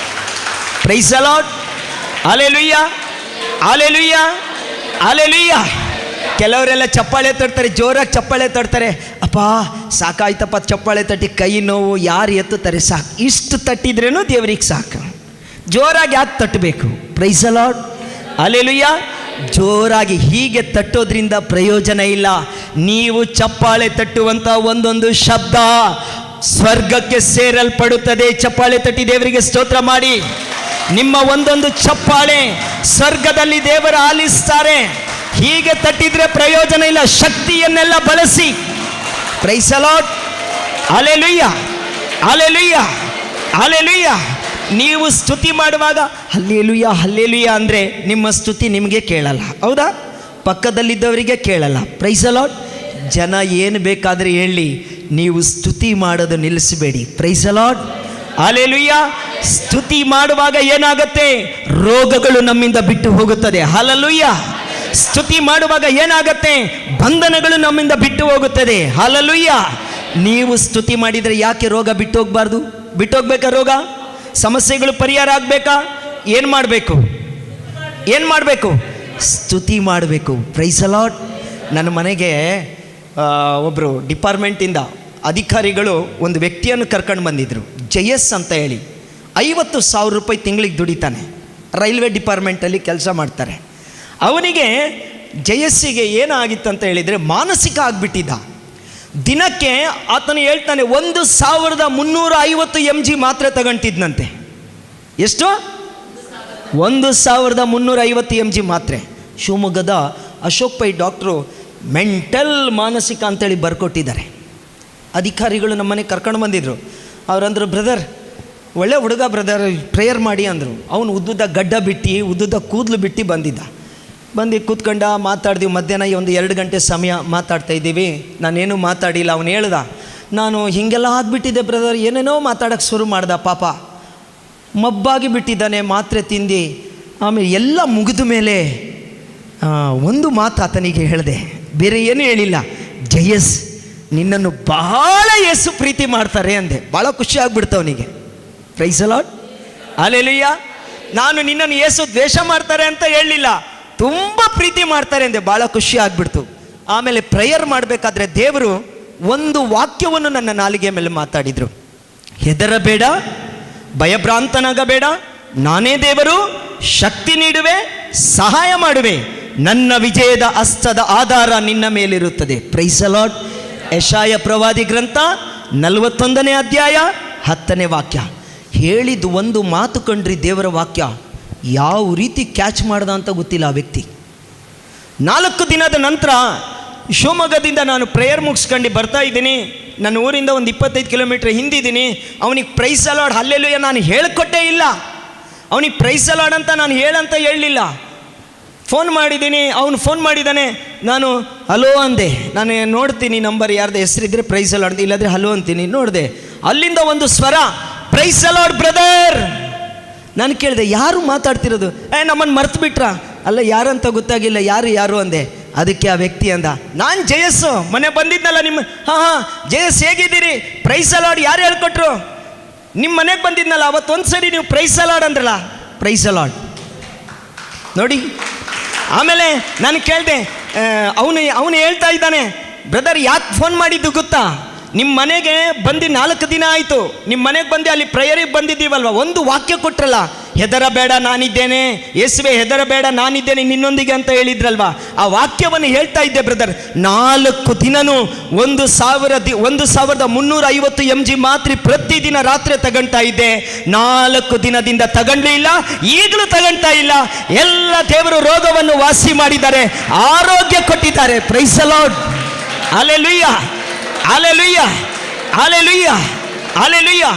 Praise the lord. Hallelujah, hallelujah, hallelujah. ಕೆಲವರೆಲ್ಲ ಚಪ್ಪಾಳೆ ತಟ್ತಾರೆ, ಜೋರಾಗಿ ಚಪ್ಪಾಳೆ ತಟ್ತಾರೆ. ಅಪ್ಪ ಸಾಕಾಯ್ತಪ್ಪ ಚಪ್ಪಾಳೆ ತಟ್ಟಿ, ಕೈ ನೋವು, ಯಾರು ಎತ್ತುತ್ತಾರೆ? ಸಾಕು. ಇಷ್ಟು ತಟ್ಟಿದ್ರೇನು ದೇವರಿಗೆ ಸಾಕು. ಜೋರಾಗಿ ಯಾಕೆ ತಟ್ಟಬೇಕು? Praise the Lord, hallelujah. ಜೋರಾಗಿ ಹೀಗೆ ತಟ್ಟೋದ್ರಿಂದ ಪ್ರಯೋಜನ ಇಲ್ಲ. ನೀವು ಚಪ್ಪಾಳೆ ತಟ್ಟುವಂಥ ಒಂದೊಂದು ಶಬ್ದ ಸ್ವರ್ಗಕ್ಕೆ ಸೇರಲ್ಪಡುತ್ತದೆ. ಚಪ್ಪಾಳೆ ತಟ್ಟಿ ದೇವರಿಗೆ ಸ್ತೋತ್ರ ಮಾಡಿ. ನಿಮ್ಮ ಒಂದೊಂದು ಚಪ್ಪಾಳೆ ಸ್ವರ್ಗದಲ್ಲಿ ದೇವರು ಆಲಿಸ್ತಾರೆ. ಹೀಗೆ ತಟ್ಟಿದ್ರೆ ಪ್ರಯೋಜನ ಇಲ್ಲ. ಶಕ್ತಿಯನ್ನೆಲ್ಲ ಬಳಸಿ. Price the Lord, hallelujah, hallelujah, hallelujah. ನೀವು ಸ್ತುತಿ ಮಾಡುವಾಗ ಹಲ್ಲೆಲೂಯಾ ಹಲ್ಲೆಲೂಯಾ ಅಂದರೆ ನಿಮ್ಮ ಸ್ತುತಿ ನಿಮಗೆ ಕೇಳಲ್ಲ, ಹೌದಾ? ಪಕ್ಕದಲ್ಲಿದ್ದವರಿಗೆ ಕೇಳಲ್ಲ. Praise the Lord. ಜನ ಏನು ಬೇಕಾದರೆ ಹೇಳಿ, ನೀವು ಸ್ತುತಿ ಮಾಡೋದು ನಿಲ್ಲಿಸಬೇಡಿ. Praise the Lord, hallelujah. ಸ್ತುತಿ ಮಾಡುವಾಗ ಏನಾಗುತ್ತೆ? ರೋಗಗಳು ನಮ್ಮಿಂದ ಬಿಟ್ಟು ಹೋಗುತ್ತದೆ. ಹಲ್ಲೆಲೂಯಾ. ಸ್ತುತಿ ಮಾಡುವಾಗ ಏನಾಗುತ್ತೆ? ಬಂಧನಗಳು ನಮ್ಮಿಂದ ಬಿಟ್ಟು ಹೋಗುತ್ತದೆ. ಹಲ್ಲೆಲೂಯಾ. ನೀವು ಸ್ತುತಿ ಮಾಡಿದರೆ ಯಾಕೆ ರೋಗ ಬಿಟ್ಟು ಹೋಗಬಾರ್ದು? ಬಿಟ್ಟು ಹೋಗ್ಬೇಕಾ? ರೋಗ ಸಮಸ್ಯೆಗಳು ಪರಿಹಾರ ಆಗಬೇಕಾ? ಏನು ಮಾಡಬೇಕು? ಏನು ಮಾಡಬೇಕು? ಸ್ತುತಿ ಮಾಡಬೇಕು. Price the lord. ನನ್ನ ಮನೆಗೆ ಒಬ್ಬರು ಡಿಪಾರ್ಟ್ಮೆಂಟಿಂದ ಅಧಿಕಾರಿಗಳು ಒಂದು ವ್ಯಕ್ತಿಯನ್ನು ಕರ್ಕೊಂಡು ಬಂದಿದ್ದರು. ಜಯಸ್ ಅಂತ ಹೇಳಿ 50,000 ರೂಪಾಯಿ ತಿಂಗಳಿಗೆ ದುಡಿತಾನೆ. ರೈಲ್ವೆ ಡಿಪಾರ್ಟ್ಮೆಂಟಲ್ಲಿ ಕೆಲಸ ಮಾಡ್ತಾರೆ. ಅವನಿಗೆ ಜಯಸ್ಸಿಗೆ ಏನಾಗಿತ್ತಂತ ಹೇಳಿದರೆ ಮಾನಸಿಕ ಆಗಿಬಿಟ್ಟಿದ್ದ. ದಿನಕ್ಕೆ ಆತನು ಹೇಳ್ತಾನೆ 1350 mg ಮಾತ್ರೆ ತಗೊಂತಿದ್ನಂತೆ. ಎಷ್ಟು? 1350 mg ಮಾತ್ರೆ. ಶಿವಮೊಗ್ಗದ ಅಶೋಕ್ ಪೈ ಡಾಕ್ಟ್ರು ಮೆಂಟಲ್ ಮಾನಸಿಕ ಅಂತೇಳಿ ಬರ್ಕೊಟ್ಟಿದ್ದಾರೆ. ಅಧಿಕಾರಿಗಳು ನಮ್ಮನೆ ಕರ್ಕೊಂಡು ಬಂದಿದ್ರು. ಅವರಂದರು, ಬ್ರದರ್ ಒಳ್ಳೆ ಹುಡುಗ ಬ್ರದರ್, ಪ್ರೇಯರ್ ಮಾಡಿ ಅಂದರು. ಅವನು ಉದ್ದುದ್ದ ಗಡ್ಡ ಬಿಟ್ಟು ಉದ್ದುದ್ದ ಕೂದಲು ಬಿಟ್ಟು ಬಂದಿದ್ದ. ಬಂದು ಕೂತ್ಕೊಂಡ, ಮಾತಾಡ್ತೀವಿ. ಮಧ್ಯಾಹ್ನ ಒಂದು 2 ಗಂಟೆ ಸಮಯ ಮಾತಾಡ್ತಾಯಿದ್ದೀವಿ. ನಾನೇನು ಮಾತಾಡಿಲ್ಲ. ಅವನು ಹೇಳ್ದ, ನಾನು ಹೀಗೆಲ್ಲ ಆಗಿಬಿಟ್ಟಿದ್ದೆ ಬ್ರದರ್, ಏನೇನೋ ಮಾತಾಡೋಕ್ಕೆ ಶುರು ಮಾಡ್ದ. ಪಾಪ ಮಬ್ಬಾಗಿ ಬಿಟ್ಟಿದ್ದಾನೆ ಮಾತ್ರೆ ತಿಂದು. ಆಮೇಲೆ ಎಲ್ಲ ಮುಗಿದ ಮೇಲೆ ಒಂದು ಮಾತು ಆತನಿಗೆ ಹೇಳಿದೆ, ಬೇರೆ ಏನೂ ಹೇಳಿಲ್ಲ. ಜಯಸ್, ನಿನ್ನನ್ನು ಬಹಳ ಯೇಸು ಪ್ರೀತಿ ಮಾಡ್ತಾರೆ ಅಂದೆ. ಭಾಳ ಖುಷಿ ಆಗ್ಬಿಡ್ತವನಿಗೆ. Praise the Lord, hallelujah. ನಾನು ನಿನ್ನನ್ನು ಯೇಸು ದ್ವೇಷ ಮಾಡ್ತಾರೆ ಅಂತ ಹೇಳಲಿಲ್ಲ, ತುಂಬ ಪ್ರೀತಿ ಮಾಡ್ತಾರೆ ಅಂದೆ. ಭಾಳ ಖುಷಿ ಆಗ್ಬಿಡ್ತು. ಆಮೇಲೆ ಪ್ರೇಯರ್ ಮಾಡಬೇಕಾದ್ರೆ ದೇವರು ಒಂದು ವಾಕ್ಯವನ್ನು ನನ್ನ ನಾಲಿಗೆ ಮೇಲೆ ಮಾತಾಡಿದರು. ಹೆದರಬೇಡ, ಭಯಭ್ರಾಂತನಾಗಬೇಡ, ನಾನೇ ದೇವರು, ಶಕ್ತಿ ನೀಡುವೆ, ಸಹಾಯ ಮಾಡುವೆ, ನನ್ನ ವಿಜಯದ ಹಸ್ತದ ಆಧಾರ ನಿನ್ನ ಮೇಲಿರುತ್ತದೆ. Price the lord. ಯೆಶಾಯ ಪ್ರವಾದಿ ಗ್ರಂಥ 41ನೇ ಅಧ್ಯಾಯ 10ನೇ ವಾಕ್ಯ. ಹೇಳಿದ್ದು ಒಂದು ಮಾತು ಕಂಡ್ರಿ, ದೇವರ ವಾಕ್ಯ ಯಾವ ರೀತಿ ಕ್ಯಾಚ್ ಮಾಡ್ದ ಅಂತ ಗೊತ್ತಿಲ್ಲ ಆ ವ್ಯಕ್ತಿ. 4 ದಿನದ ನಂತರ ಶಿವಮೊಗ್ಗದಿಂದ ನಾನು ಪ್ರೇಯರ್ ಮುಗಿಸ್ಕೊಂಡು ಬರ್ತಾ ಇದ್ದೀನಿ. ನನ್ನ ಊರಿಂದ ಒಂದು 25 ಕಿಲೋಮೀಟ್ರ್ ಹಿಂದಿದ್ದೀನಿ. ಅವನಿಗೆ ಪ್ರೈಸ್ ದ ಲಾರ್ಡ್ ಹಲ್ಲೆಲೂಯಾ ನಾನು ಹೇಳಿಕೊಟ್ಟೇ ಇಲ್ಲ. ಅವನಿಗೆ ಪ್ರೈಸ್ ದ ಲಾರ್ಡ್ ಅಂತ ನಾನು ಹೇಳಲಿಲ್ಲ. ಫೋನ್ ಮಾಡಿದ್ದೀನಿ, ಅವನು ಫೋನ್ ಮಾಡಿದ್ದಾನೆ. ನಾನು ಹಲೋ ಅಂದೆ. ನಾನು ನೋಡ್ತೀನಿ ನಂಬರ್ ಯಾರ್ದು ಹೆಸರಿದ್ರೆ ಪ್ರೈಸ್ ದ ಲಾರ್ಡ್, ಇಲ್ಲಾಂದರೆ ಹಲೋ ಅಂತೀನಿ. ನೋಡಿದೆ, ಅಲ್ಲಿಂದ ಒಂದು ಸ್ವರ, ಪ್ರೈಸ್ ದ ಲಾರ್ಡ್ ಬ್ರದರ್. ನಾನು ಕೇಳಿದೆ, ಯಾರು ಮಾತಾಡ್ತಿರೋದು? ನಮ್ಮನ್ನು ಮರ್ತು ಬಿಟ್ರಾ? ಅಲ್ಲ, ಯಾರಂತ ಗೊತ್ತಾಗಿಲ್ಲ. ಯಾರು ಅಂದೆ. ಅದಕ್ಕೆ ಆ ವ್ಯಕ್ತಿ ಅಂದ, ನಾನು ಜಯಸ್ಸು, ಮನೆ ಬಂದಿದ್ನಲ್ಲ ನಿಮ್ಮ. ಹಾಂ, ಜಯಸ್ ಹೇಗಿದ್ದೀರಿ? ಪ್ರೈಸ್ ದ ಲಾರ್ಡ್ ಯಾರು ಹೇಳ್ಕೊಟ್ರು? ನಿಮ್ಮ ಮನೆಗೆ ಬಂದಿದ್ನಲ್ಲ ಅವತ್ತು ಒಂದು ಸರಿ ನೀವು ಪ್ರೈಸ್ ದ ಲಾರ್ಡ್ ಅಂದ್ರಲ್ಲ. ಪ್ರೈಸ್ ದ ಲಾರ್ಡ್ ನೋಡಿ. ಆಮೇಲೆ ನಾನು ಕೇಳಿದೆ, ಅವನು ಹೇಳ್ತಾ ಇದ್ದಾನೆ, ಬ್ರದರ್ ಯಾಕೆ ಫೋನ್ ಮಾಡಿದ್ದು ಗೊತ್ತಾ? ನಿಮ್ಮ ಮನೆಗೆ ಬಂದು 4 ದಿನ ಆಯಿತು. ನಿಮ್ಮ ಮನೆಗೆ ಬಂದು ಅಲ್ಲಿ ಪ್ರೇಯರಿಗೆ ಬಂದಿದ್ದೀವಲ್ವ, ಒಂದು ವಾಕ್ಯ ಕೊಟ್ರಲ್ಲ, ಹೆದರಬೇಡ ನಾನಿದ್ದೇನೆ, ಯೇಸುವೆ ಹೆದರಬೇಡ ನಾನಿದ್ದೇನೆ ನಿನ್ನೊಂದಿಗೆ ಅಂತ ಹೇಳಿದ್ರಲ್ವ. ಆ ವಾಕ್ಯವನ್ನು ಹೇಳ್ತಾ ಇದ್ದೆ ಬ್ರದರ್. 4 ದಿನನೂ 1350 mg ಮಾತ್ರೆ ಪ್ರತಿದಿನ ರಾತ್ರಿ ತಗೊಳ್ತಾ ಇದ್ದೆ. 4 ದಿನದಿಂದ ತಗೊಂಡ್ಲಿಲ್ಲ, ಈಗಲೂ ತಗೊಳ್ತಾ ಇಲ್ಲ. ಎಲ್ಲ ದೇವರು ರೋಗವನ್ನು ವಾಸಿ ಮಾಡಿದ್ದಾರೆ, ಆರೋಗ್ಯ ಕೊಟ್ಟಿದ್ದಾರೆ. Praise the Lord, hallelujah, hallelujah, hallelujah, hallelujah.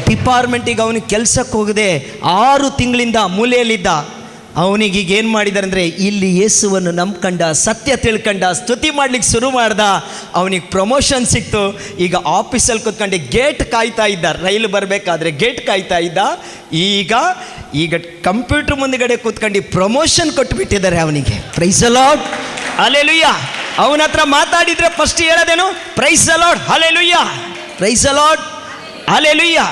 ಡಿಪಾರ್ಟ್ಮೆಂಟಿಗೆ ಅವನಿಗೆ ಕೆಲಸಕ್ಕೆ ಹೋಗದೆ 6 ತಿಂಗಳಿಂದ ಮೂಲೆಯಲ್ಲಿದ್ದ. ಅವನಿಗೀಗ ಏನು ಮಾಡಿದ್ದಾರೆ ಅಂದರೆ, ಇಲ್ಲಿ ಯೇಸುವನ್ನು ನಂಬ್ಕಂಡ, ಸತ್ಯ ತಿಳ್ಕಂಡ, ಸ್ತುತಿ ಮಾಡ್ಲಿಕ್ಕೆ ಶುರು ಮಾಡ್ದ. ಅವನಿಗೆ ಪ್ರಮೋಷನ್ ಸಿಕ್ತು. ಈಗ ಆಫೀಸಲ್ಲಿ ಕೂತ್ಕೊಂಡು ಗೇಟ್ ಕಾಯ್ತಾ ಇದ್ದ. ರೈಲು ಬರಬೇಕಾದ್ರೆ ಗೇಟ್ ಕಾಯ್ತಾ ಇದ್ದ. ಈಗ ಕಂಪ್ಯೂಟರ್ ಮುಂದುಗಡೆ ಕೂತ್ಕೊಂಡು ಪ್ರಮೋಷನ್ ಕೊಟ್ಟುಬಿಟ್ಟಿದ್ದಾರೆ ಅವನಿಗೆ. Praise the Lord, hallelujah. ಅವನ ಹತ್ರ ಮಾತಾಡಿದರೆ ಫಸ್ಟ್ ಹೇಳೋದೇನು? Praise the Lord, hallelujah, praise the Lord, hallelujah.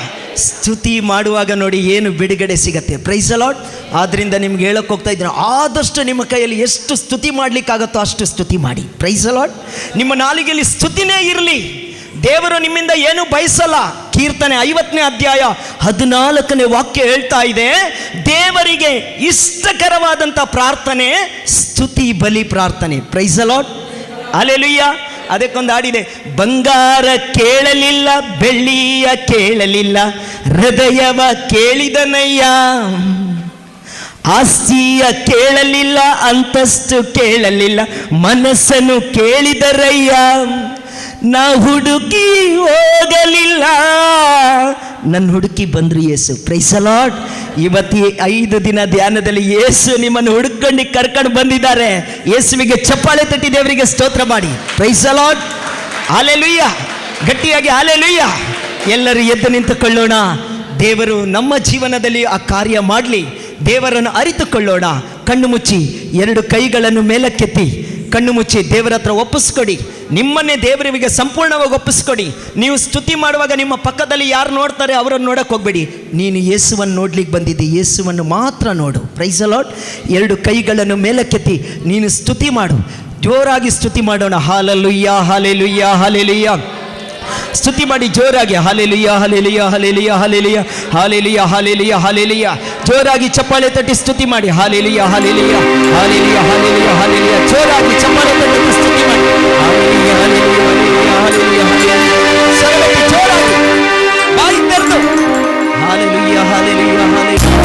ಸ್ತುತಿ ಮಾಡುವಾಗ ನೋಡಿ ಏನು ಬಿಡುಗಡೆ ಸಿಗತ್ತೆ. Praise the Lord. ಆದ್ದರಿಂದ ನಿಮ್ಗೆ ಹೇಳಕ್ಕೆ ಹೋಗ್ತಾ ಇದ್ದೀನಿ, ಆದಷ್ಟು ನಿಮ್ಮ ಕೈಯಲ್ಲಿ ಎಷ್ಟು ಸ್ತುತಿ ಮಾಡಲಿಕ್ಕಾಗತ್ತೋ ಅಷ್ಟು ಸ್ತುತಿ ಮಾಡಿ. Price the lord. ನಿಮ್ಮ ನಾಲಿಗೆಯಲ್ಲಿ ಸ್ತುತಿನೇ ಇರಲಿ. ದೇವರು ನಿಮ್ಮಿಂದ ಏನು ಬಯಸಲ್ಲ. ಕೀರ್ತನೆ 50ನೇ ಅಧ್ಯಾಯ 14ನೇ ವಾಕ್ಯ ಹೇಳ್ತಾ ಇದೆ, ದೇವರಿಗೆ ಇಷ್ಟಕರವಾದಂಥ ಪ್ರಾರ್ಥನೆ ಸ್ತುತಿ ಬಲಿ ಪ್ರಾರ್ಥನೆ. Praise the lord, hallelujah. ಅದಕ್ಕೊಂದು ಹಾಡಿದೆ, ಬಂಗಾರ ಕೇಳಲಿಲ್ಲ, ಬೆಳ್ಳಿಯ ಕೇಳಲಿಲ್ಲ, ಹೃದಯವ ಕೇಳಿದನಯ್ಯ. ಆಸ್ತಿಯ ಕೇಳಲಿಲ್ಲ, ಅಂತಸ್ತು ಕೇಳಲಿಲ್ಲ, ಮನಸ್ಸನ್ನು ಕೇಳಿದರಯ್ಯ. ನಾ ಹುಡುಕಿ ಹೋಗಲಿಲ್ಲ, ನನ್ನ ಹುಡುಕಿ ಬಂದ್ರು ಯೇಸು. Praise the lord. ಇವತ್ತು 5 ದಿನ ಧ್ಯಾನದಲ್ಲಿ ಯೇಸು ನಿಮ್ಮನ್ನು ಹುಡುಕೊಂಡು ಕರ್ಕೊಂಡು ಬಂದಿದ್ದಾರೆ. ಯೇಸುವಿಗೆ ಚಪ್ಪಾಳೆ ತಟ್ಟಿ ದೇವರಿಗೆ ಸ್ತೋತ್ರ ಮಾಡಿ. Praise the lord, hallelujah. ಗಟ್ಟಿಯಾಗಿ ಹಲ್ಲೆಲೂಯಾ. ಎಲ್ಲರೂ ಎದ್ದು ನಿಂತುಕೊಳ್ಳೋಣ. ದೇವರು ನಮ್ಮ ಜೀವನದಲ್ಲಿ ಆ ಕಾರ್ಯ ಮಾಡಲಿ. ದೇವರನ್ನು ಅರಿತುಕೊಳ್ಳೋಣ. ಕಣ್ಣು ಮುಚ್ಚಿ 2 ಕೈಗಳನ್ನು ಮೇಲಕ್ಕೆತ್ತಿ ಕಣ್ಣು ಮುಚ್ಚಿ ದೇವರ ಹತ್ರ ಒಪ್ಪಿಸ್ಕೊಡಿ. ನಿಮ್ಮನ್ನೇ ದೇವರಿಗೆ ಸಂಪೂರ್ಣವಾಗಿ ಒಪ್ಪಿಸ್ಕೊಡಿ. ನೀವು ಸ್ತುತಿ ಮಾಡುವಾಗ ನಿಮ್ಮ ಪಕ್ಕದಲ್ಲಿ ಯಾರು ನೋಡ್ತಾರೆ ಅವರನ್ನು ನೋಡಕ್ಕೆ ಹೋಗ್ಬೇಡಿ. ನೀನು ಯೇಸುವನ್ನು ನೋಡ್ಲಿಕ್ಕೆ ಬಂದಿದ್ದಿ, ಯೇಸುವನ್ನು ಮಾತ್ರ ನೋಡು. Price the Lord. 2 ಕೈಗಳನ್ನು ಮೇಲಕ್ಕೆತ್ತಿ ನೀನು ಸ್ತುತಿ ಮಾಡು. ಜೋರಾಗಿ ಸ್ತುತಿ ಮಾಡೋಣ. Hallelujah, hallelujah, hallelujah. ಸ್ತುತಿ ಮಾಡಿ ಜೋರಾಗಿ. Hallelujah, hallelujah, hallelujah, hallelujah, hallelujah, hallelujah, hallelujah. ಜೋರಾಗಿ ಚಪ್ಪಾಳೆ ತಟ್ಟಿ ಸ್ತುತಿ ಮಾಡಿ. Hallelujah, hallelujah, hallelujah, hallelujah, hallelujah. ಜೋರಾಗಿ ಚಪ್ಪಾಳೆ ತಟ್ಟಿ ಸ್ತುತಿ ಮಾಡಿ. Hallelujah, hallelujah, hallelujah, hallelujah, hallelujah. ಸರ್ವಕ್ಕೆ ಜೋರಾಗಿ ಬಾಯಿ ತೆರೆದು ಹಲ್ಲೆಲೂಯಾ, ಹಲ್ಲೆಲೂಯಾ, ಹಲ್ಲೆಲೂಯಾ.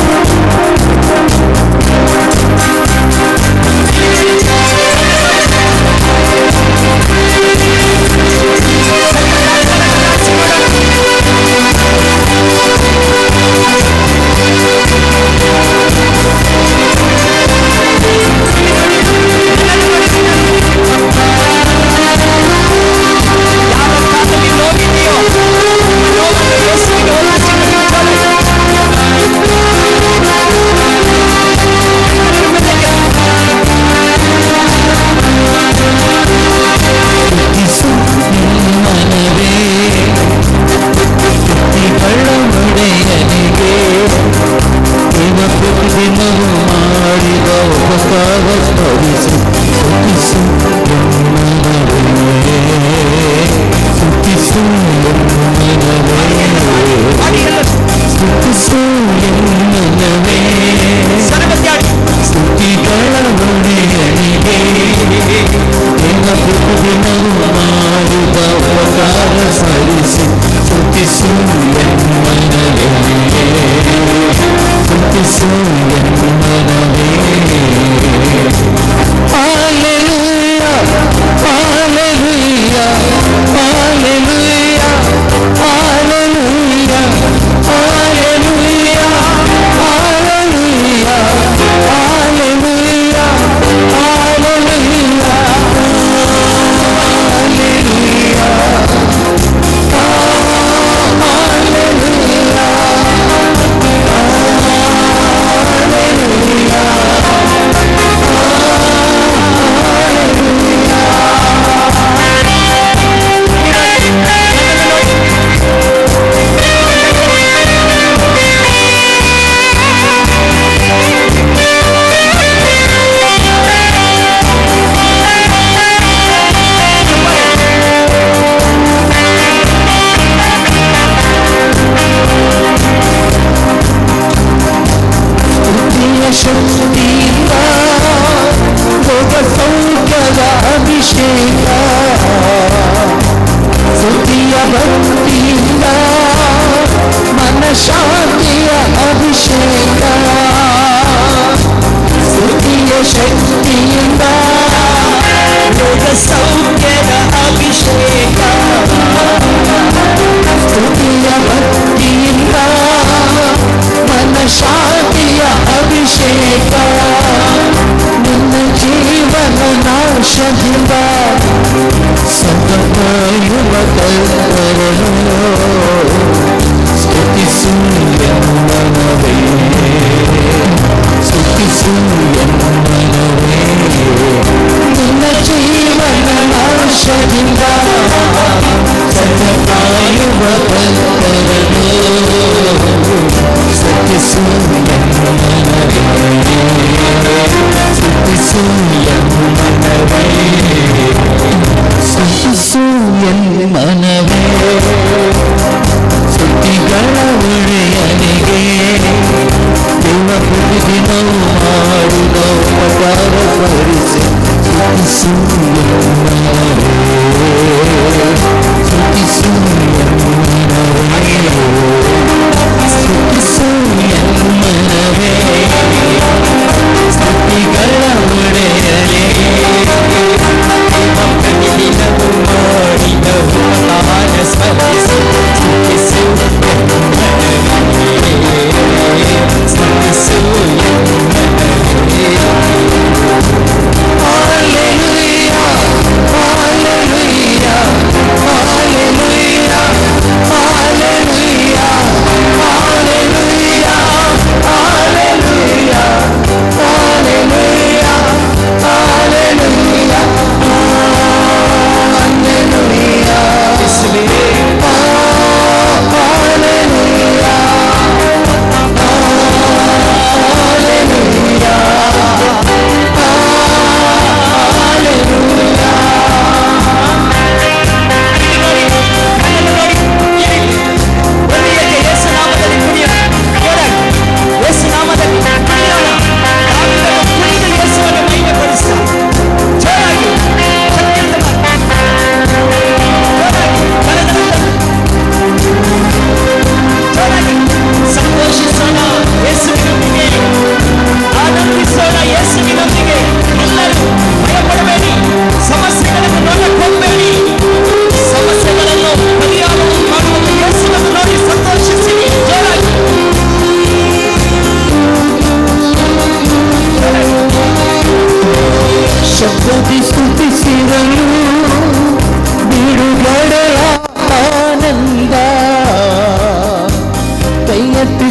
ಮಾಡಿದ ಉಪಕಾರ ಸ್ಮರಿಸಿ ಸ್ತುತಿಸು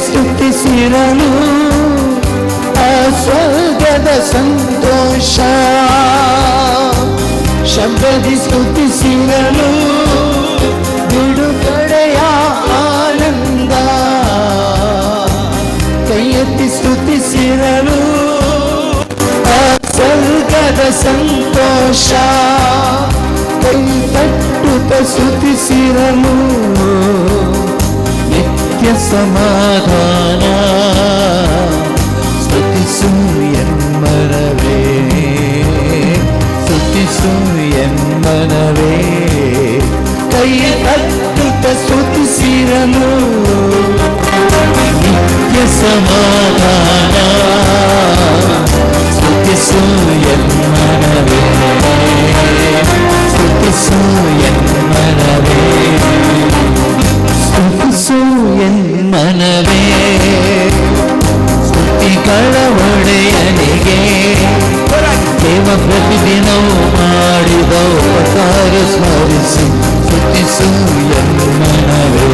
ಸ್ತುತಿಸಿರಲು ಆ ಸ್ವರ್ಗದ ಸಂತೋಷ ಶಬ್ದದಿ ಸ್ತುತಿಸಿರಲು ಬಿಡುಗಡೆಯ ಆನಂದ ಕೈ ಎತ್ತಿ ಸ್ತುತಿಸಿರಲು ಆ ಸ್ವರ್ಗದ ಸಂತೋಷ ಕೈ ತಟ್ಟುತ್ತ ಸ್ತುತಿಸಿರಲು ನಿತ್ಯ ಸಮಾಧಾನ ಸ್ತುತಿಸು ಎನ್ಮನವೇ ಸ್ತುತಿಸು ಎನ್ಮನವೇ ಕೈ ತಟ್ಟುತ್ತ ಸ್ತುತಿಸಿರಲು ನಿತ್ಯ ಸಮಾಧಾನ ಸ್ತುತಿಸು ಎನ್ಮನವೇ ಸ್ತುತಿಸು ಎನ್ಮನವೇ ಸ್ತುತಿಸು ಎನ್ಮನವೇ ಸ್ತುತಿಗಳ ಒಡೆಯನಿಗೆ ದೇವ ಪ್ರತಿದಿನವೂ ಮಾಡಿದ ಉಪಕಾರ ಸ್ಮರಿಸಿ ಸ್ತುತಿಸು ಎನ್ಮನವೇ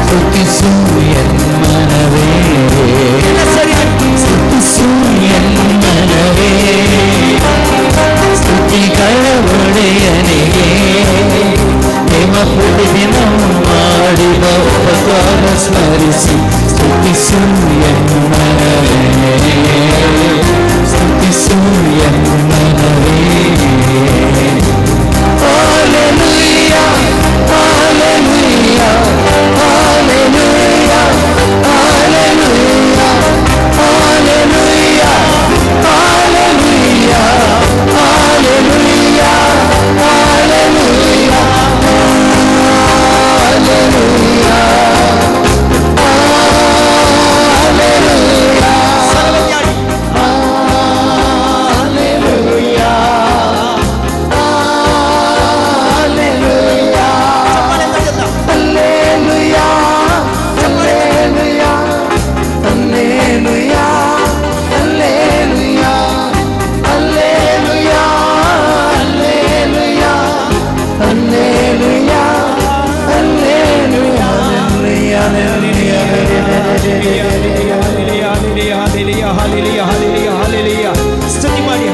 ಸ್ತುತಿಸು ಎನ್ಮನವೇ ಸ್ತುತಿಸು ಎನ್ಮನವೇ ಸ್ತುತಿಗಳ ಒಡೆಯನಿಗೆ ದೇವ ಪ್ರತಿದಿನವೂ ಮಾಡಿದ ಉಪಕಾರ ಸ್ಮರಿಸಿ ಸ್ತುತಿಸು ಎನ್ಮನವೇ ಸ್ತುತಿಸು ಎನ್ಮನವೇ Hallelujah, Hallelujah, Hallelujah, Hallelujah, Hallelujah, Hallelujah, Hallelujah, Hallelujah, ಸ್ತುತಿ ಮಾಡಿ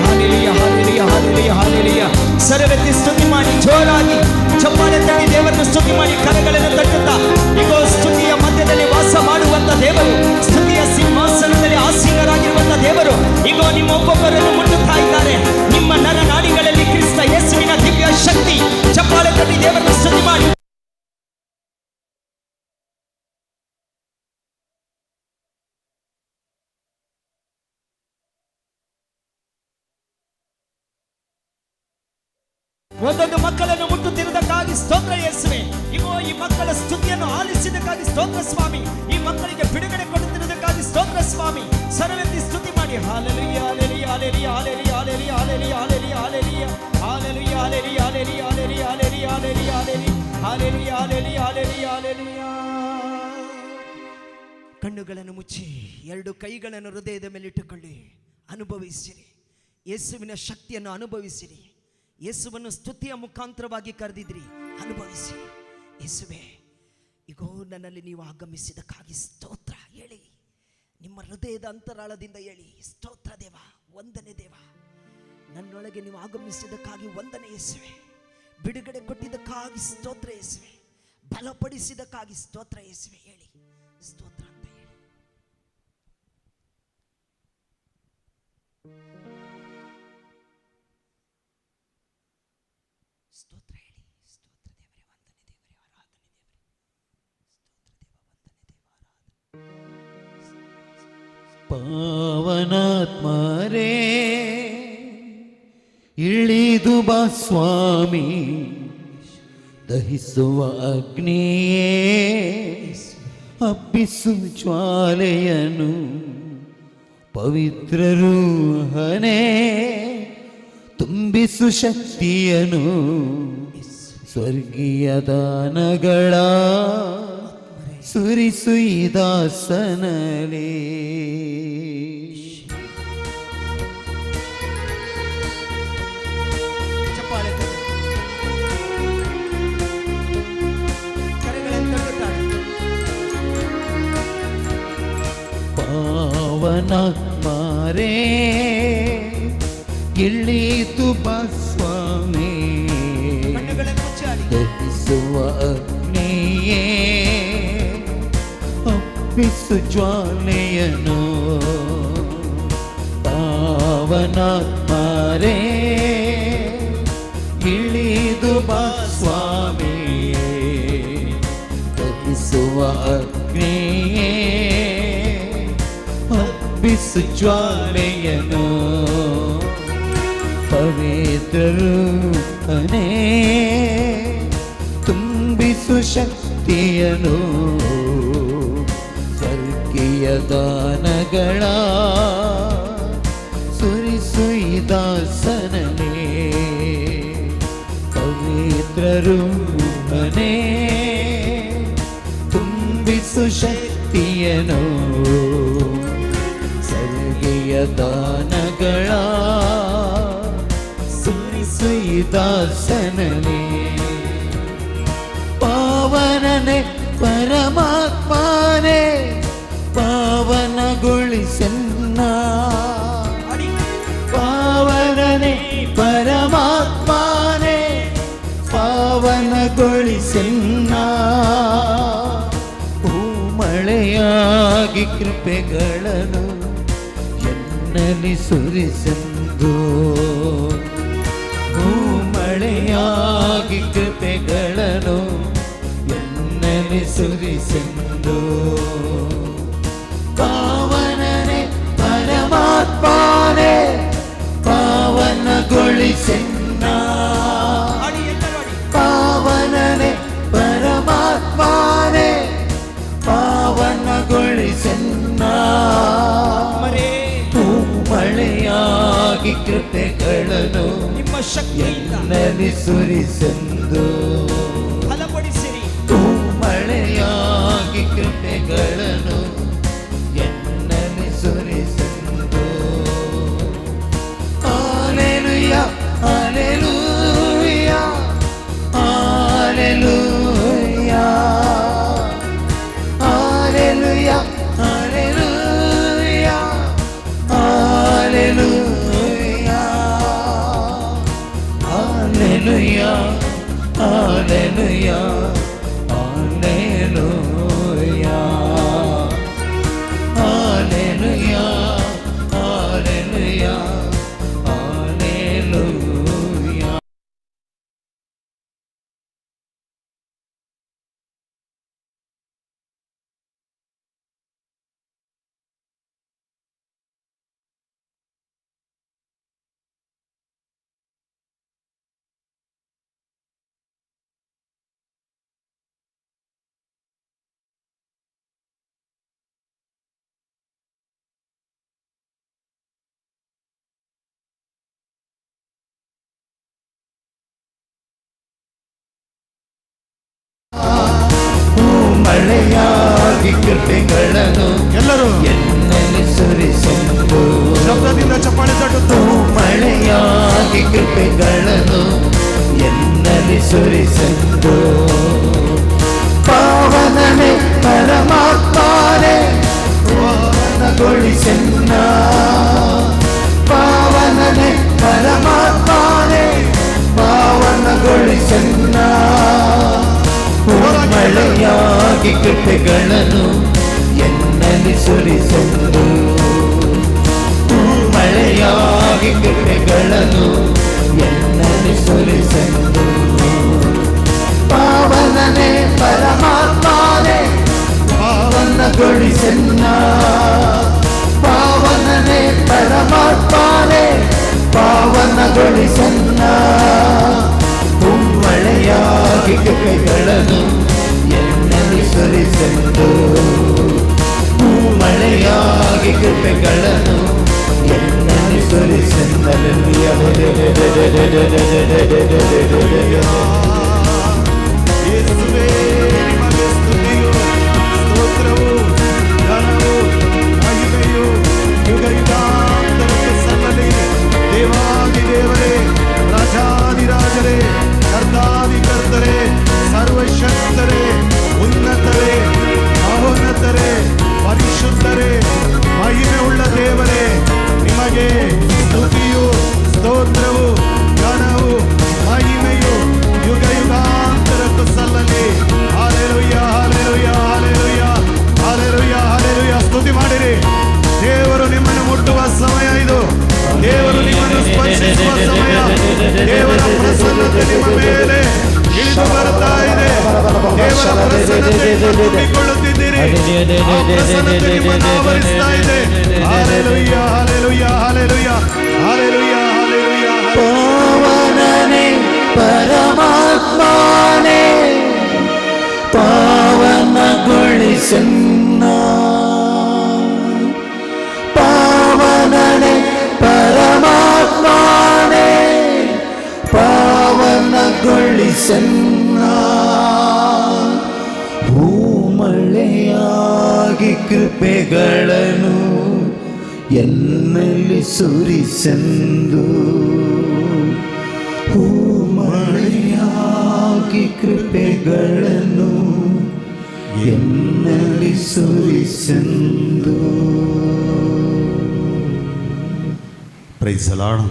ಸರ್ವಕ್ಕೆ ಸ್ತುತಿ ಮಾಡಿ ಜೋರಾಗಿ ಚಪ್ಪಾಳೆ ತಟ್ಟಿ ದೇವರನ್ನು ಸ್ತುತಿ ಮಾಡಿ ಕರಗಳನ್ನು ತಟ್ಟುತ್ತಾ ಇಗೋ ಸ್ತುತಿಯ ಮಧ್ಯದಲ್ಲಿ ವಾಸ ಮಾಡುವಂತ ದೇವರು ಸ್ತುತಿಯ ಸಿಂಹಾಸನದಲ್ಲಿ ಆಸೀನರಾಗಿರುವಂತ ದೇವರು ಇಗೋ ನಿಮ್ಮ ಒಬ್ಬೊಬ್ಬರನ್ನು ಮುಟ್ಟುತ್ತಾ ಇದ್ದಾರೆ ನಿಮ್ಮ ನರನಾಡಿಗಳಲ್ಲಿ ಕ್ರಿಸ್ತ ಯೇಸುವಿನ ದಿವ್ಯ ಶಕ್ತಿ ಚಪ್ಪಾಳೆ ತಟ್ಟಿ ದೇವರನ್ನು ಸ್ತುತಿ ಮಾಡಿ ಒಂದೊಂದು ಮಕ್ಕಳನ್ನು ಮುಟ್ಟುತ್ತಿರುವುದಕ್ಕಾಗಿ ಸ್ತೋತ್ರ ಯೇಸುವೆ. ಇಗೋ ಈ ಮಕ್ಕಳ ಸ್ತುತಿಯನ್ನು ಆಲಿಸಿದ್ದಕ್ಕಾಗಿ ಸ್ತೋತ್ರ ಸ್ವಾಮಿ. ಈ ಮಕ್ಕಳಿಗೆ ಬಿಡುಗಡೆ ಕೊಡುತ್ತಿರುವುದಕ್ಕಾಗಿ ಸ್ತೋತ್ರ ಸ್ವಾಮಿ. ಸರ್ವೆತ್ತಿ ಸ್ತುತಿ ಮಾಡಿ. Hallelujah hallelujah hallelujah hallelujah hallelujah hallelujah hallelujah hallelujah hallelujah hallelujah hallelujah hallelujah hallelujah hallelujah hallelujah hallelujah hallelujah. ಕಣ್ಣುಗಳನ್ನು ಮುಚ್ಚಿ ಎರಡು ಕೈಗಳನ್ನು ಹೃದಯದ ಮೇಲೆ ಇಟ್ಟುಕೊಳ್ಳಿ. ಅನುಭವಿಸಿರಿ, ಯೇಸುವಿನ ಶಕ್ತಿಯನ್ನು ಅನುಭವಿಸಿರಿ. ಯೇಸುವನ್ನು ಸ್ತುತಿಯ ಮುಖಾಂತರವಾಗಿ ಕರೆದಿದ್ರಿ, ಅನುಭವಿಸಿ. ಯೇಸುವೆ, ಇಗೋ ನನ್ನಲ್ಲಿ ನೀವು ಆಗಮಿಸಿದಕ್ಕಾಗಿ ಸ್ತೋತ್ರ ಹೇಳಿ. ನಿಮ್ಮ ಹೃದಯದ ಅಂತರಾಳದಿಂದ ಹೇಳಿ, ಸ್ತೋತ್ರ ದೇವ, ವಂದನೆ ದೇವ. ನನ್ನೊಳಗೆ ನೀವು ಆಗಮಿಸಿದಕ್ಕಾಗಿ ವಂದನೆ ಯೇಸುವೆ. ಬಿಡುಗಡೆ ಕೊಟ್ಟಿದ್ದಕ್ಕಾಗಿ ಸ್ತೋತ್ರ ಯೇಸುವೆ. ಬಲಪಡಿಸಿದಕ್ಕಾಗಿ ಸ್ತೋತ್ರ ಯೇಸುವೆ. ಹೇಳಿ ಸ್ತೋತ್ರ ಅಂತ ಹೇಳಿ. ಸ್ತೋತ್ರ ಹೇಳಿ. ಸ್ತೋತ್ರ ದೇವರೇ, ವಂದನೆ ದೇವರೇ, ಆರಾಧನೆ ದೇವರೇ. ಸ್ತೋತ್ರ ದೇವ, ವಂದನೆ ದೇವ, ಪಾವನಾತ್ಮರೇ ಇಳಿದು ಬಾ ಸ್ವಾಮಿ, ದಹಿಸುವ ಅಗ್ನಿಯೇ ಹಬ್ಬಿಸು ಜ್ವಾಲೆಯನು, ಪವಿತ್ರ ರೂಹನೇ ತುಂಬಿಸು ಶಕ್ತಿಯನು, ಸ್ವರ್ಗೀಯ ದಾನಗಳ ಸುರಿಸು ಈ ದಾಸನಲೇ. ಚಪ್ಪಾಳೆ ತಟ್ಟಿ. ಕರೆಗಳನ್ನು ತಟ್ಟುತ್ತಾರೆ. ಪಾವನಾತ್ಮರೇ ಇಳಿದು ಬಾ ಸ್ವಾಮಿ, ಕಣ್ಣುಗಳನ್ನು ಮುಚ್ಚಾಡಿ. ದಹಿಸುವ ಅಗ್ನಿಯೇ ಹಬ್ಬಿಸು ಜ್ವಾಲೆಯನು, ಪಾವನಾತ್ಮರೇ ಇಳಿದು ಬಾ ಸ್ವಾಮಿ, ದಹಿಸುವ ಅಗ್ನಿಯೇ ಹಬ್ಬಿಸು ಜ್ವಾಲೆಯನು, ಪವಿತ್ರ ರೂಪನೇ ತುಂಬಿಸು ಶಕ್ತಿಯನು, ಸ್ವರ್ಗೀಯ ದಾನಗಳ ಸುರಿಸು ಈ ದಾಸನಲೇ. ಪವಿತ್ರ ರೂಪನೇ ತುಂಬಿಸು ಶಕ್ತಿಯನು, ಸ್ವರ್ಗೀಯ ದಾನಗಳ ಸುರಿಸು ಈ ದಾಸನಲೇ. ಪಾವನನೆ ಪರಮಾತ್ಮನೇ ಪಾವನಗೊಳಿಸನ್ನ, ಪಾವನನೆ ಪರಮಾತ್ಮನೇ ಪಾವನಗೊಳಿಸನ್ನ, ಮಳೆಯಾಗಿ ಕೃಪೆಗಳನ್ನು ಎನ್ನಲಿ ಸುರಿಸೆಂದು, ಮಳೆಯಾಗಿ ಕೃಪೆಗಳನ್ನು ಎನ್ನಲಿ ಸುರಿಸೆಂದು, ಪಾವನನೆ ಪರಮಾತ್ಮನೇ ಪಾವನಗೊಳಿಸೆನ್ನ, ಪಾವನನೆ ಪರಮಾತ್ಮನೇ ಪಾವನಗೊಳಿಸೆನ್ನ, ಮಳೆಯಾಗಿ ಕೃಪೆಗಳನ್ನು ನಿಮ್ಮ ಶಕ್ತಿಯಿಂದ ಎನ್ನಲಿ ಸುರಿಸೆಂದು, ಬಲಪಡಿಸಿರಿ. ಮಳೆಯಾಗಿ ಕೃಪೆಗಳನ್ನು ಎನ್ನಲಿ ಸುರಿಸೆಂದು. Hallelujah hallelujah hallelujah hallelujah hallelujah hallelujah hallelujah hallelujah ಮಳೆಯಾಗಿ ಕೃಪೆಗಳನ್ನು ಎಲ್ಲರೂ ಎನ್ನಲ್ಲಿ ಸುರಿಸೆಂದು ಶಬ್ದದಿಂದ ಚಪ್ಪಾಳೆ ತಟ್ಟುತ್ತು. ಮಳೆಯಾಗಿ ಕೃಪೆಗಳನ್ನು ಎನ್ನಲ್ಲಿ ಸುರಿಸೆಂದು ಪಾವನನೆ ಪರಮಾತ್ಮನೇ ಪಾವನಗೊಳಿಸೆನ್ನ ಪಾವನನೆ ಪರಮಾತ್ಮನೇ ಪಾವನಗೊಳಿಸೆನ್ನ ಮಳೆಯಾಗಿ ಕೃಪೆಗಳನ್ನು ಎನ್ನಲ್ಲಿ ಸುರಿಸೆಂದು ಮಳೆಯಾಗಿ ಕೃಪೆಗಳನ್ನು ಎನ್ನಲ್ಲಿ ಸುರಿಸೆಂದು ಪಾವನನೆ ಪರಮಾತ್ಮನೇ ಪಾವನಗೊಳಿಸೆನ್ನ ಪಾವನನೆ ಪರಮಾತ್ಮನೇ ಪಾವನಗೊಳಿಸೆನ್ನ ಮಳೆಯಾಗಿ ಕೃಪೆಗಳನ್ನು ಎನ್ನಲ್ಲಿ ಸುರಿಸೆಂದು ಮಳೆಯಾಗಿ ಕೃಪೆಗಳನ್ನು ಎನ್ನಲ್ಲಿ ಸುರಿಸೆಂದಲಲ್ಲಿಯ ಯೇಸುವೇ ನಿಮಗೆ ಸ್ತುತಿಯು ಸ್ತೋತ್ರವು ಘನವು ಮಹಿಮೆಯು ಯುಗ ಯುಗಾಂತರಕ್ಕೆ ಸಲ್ಲಲಿ. ದೇವಾದಿ ದೇವರೇ, ರಾಜಾದಿರಾಜರೇ, ಕರ್ತಾದಿ ಕರ್ತರೇ, ಸರ್ವಶಕ್ತರೇ, ಉನ್ನತರೇ, ಮಹೋನ್ನತರೇ, ಪರಿಶುದ್ಧರೇ, ಮಹಿಮೆ ಉಳ್ಳ ದೇವರೇ, ನಿಮಗೆ ಸ್ತುತಿಯು ಸ್ತೋತ್ರವು ಘನವು ಮಹಿಮೆಯು ಯುಗ ಯುಗಾಂತರಕ್ಕೂ ಸಲ್ಲಲಿ. Hallelujah, hallelujah, hallelujah, hallelujah, hallelujah. ಸ್ತುತಿ ಮಾಡಿರಿ. ದೇವರು ನಿಮ್ಮನ್ನು ಮುಟ್ಟುವ ಸಮಯ ಇದು. ದೇವರು ನಿಮ್ಮನ್ನು ಸ್ಪರ್ಶಿಸುವ ಸಮಯ. ದೇವರ ಪ್ರಸನ್ನತೆ ನಿಮ್ಮ ಮೇಲೆ ಇಳಿದು ಬರ್ತಾ ಇದೆ. ದೇವರ ಪ್ರಸನ್ನತೆಯಿಂದ ತುಂಬಿಕೊಳ್ಳುತ್ತಿದ್ದೀರಿ. ಆ ಪ್ರಸನ್ನತೆ ನಿಮ್ಮನ್ನು ಆವರಿಸ್ತಾ ಇದೆ. Hallelujah, hallelujah, hallelujah, hallelujah, hallelujah. ಪಾವನನೆ ಪರಮಾತ್ಮನೇ ಪಾವನಗೊಳಿಸೆನ್ನ ಪಾವನನೆ ಪರಮಾತ್ಮನೇ ಪಾವನಗೊಳಿಸೆನ್ನ ಮಳೆಯಾಗಿ ಕೃಪೆಗಳನ್ನು ಎನ್ನಲ್ಲಿ ಸುರಿಸೆಂದು ಮಳೆಯಾಗಿ ಕೃಪೆಗಳನ್ನು ಎನ್ನಲ್ಲಿ ಸುರಿಸೆಂದು. Praise the Lord.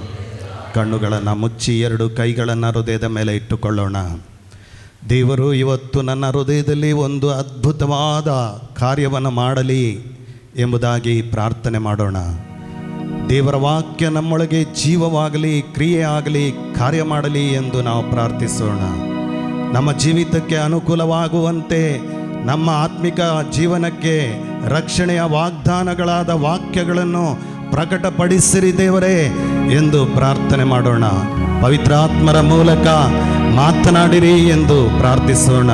ಕಣ್ಣುಗಳನ್ನು ಮುಚ್ಚಿ ಎರಡು ಕೈಗಳನ್ನು ಹೃದಯದ ಮೇಲೆ ಇಟ್ಟುಕೊಳ್ಳೋಣ. ದೇವರು ಇವತ್ತು ನನ್ನ ಹೃದಯದಲ್ಲಿ ಒಂದು ಅದ್ಭುತವಾದ ಕಾರ್ಯವನ್ನು ಮಾಡಲಿ ಎಂಬುದಾಗಿ ಪ್ರಾರ್ಥನೆ ಮಾಡೋಣ. ದೇವರ ವಾಕ್ಯ ನಮ್ಮೊಳಗೆ ಜೀವವಾಗಲಿ, ಕ್ರಿಯೆ ಆಗಲಿ, ಕಾರ್ಯ ಮಾಡಲಿ ಎಂದು ನಾವು ಪ್ರಾರ್ಥಿಸೋಣ. ನಮ್ಮ ಜೀವಿತಕ್ಕೆ ಅನುಕೂಲವಾಗುವಂತೆ, ನಮ್ಮ ಆತ್ಮಿಕ ಜೀವನಕ್ಕೆ ರಕ್ಷಣೆಯ ವಾಗ್ದಾನಗಳಾದ ವಾಕ್ಯಗಳನ್ನು ಪ್ರಕಟಪಡಿಸಿರಿ ದೇವರೇ ಎಂದು ಪ್ರಾರ್ಥನೆ ಮಾಡೋಣ. ಪವಿತ್ರಾತ್ಮರ ಮೂಲಕ ಮಾತನಾಡಿರಿ ಎಂದು ಪ್ರಾರ್ಥಿಸೋಣ.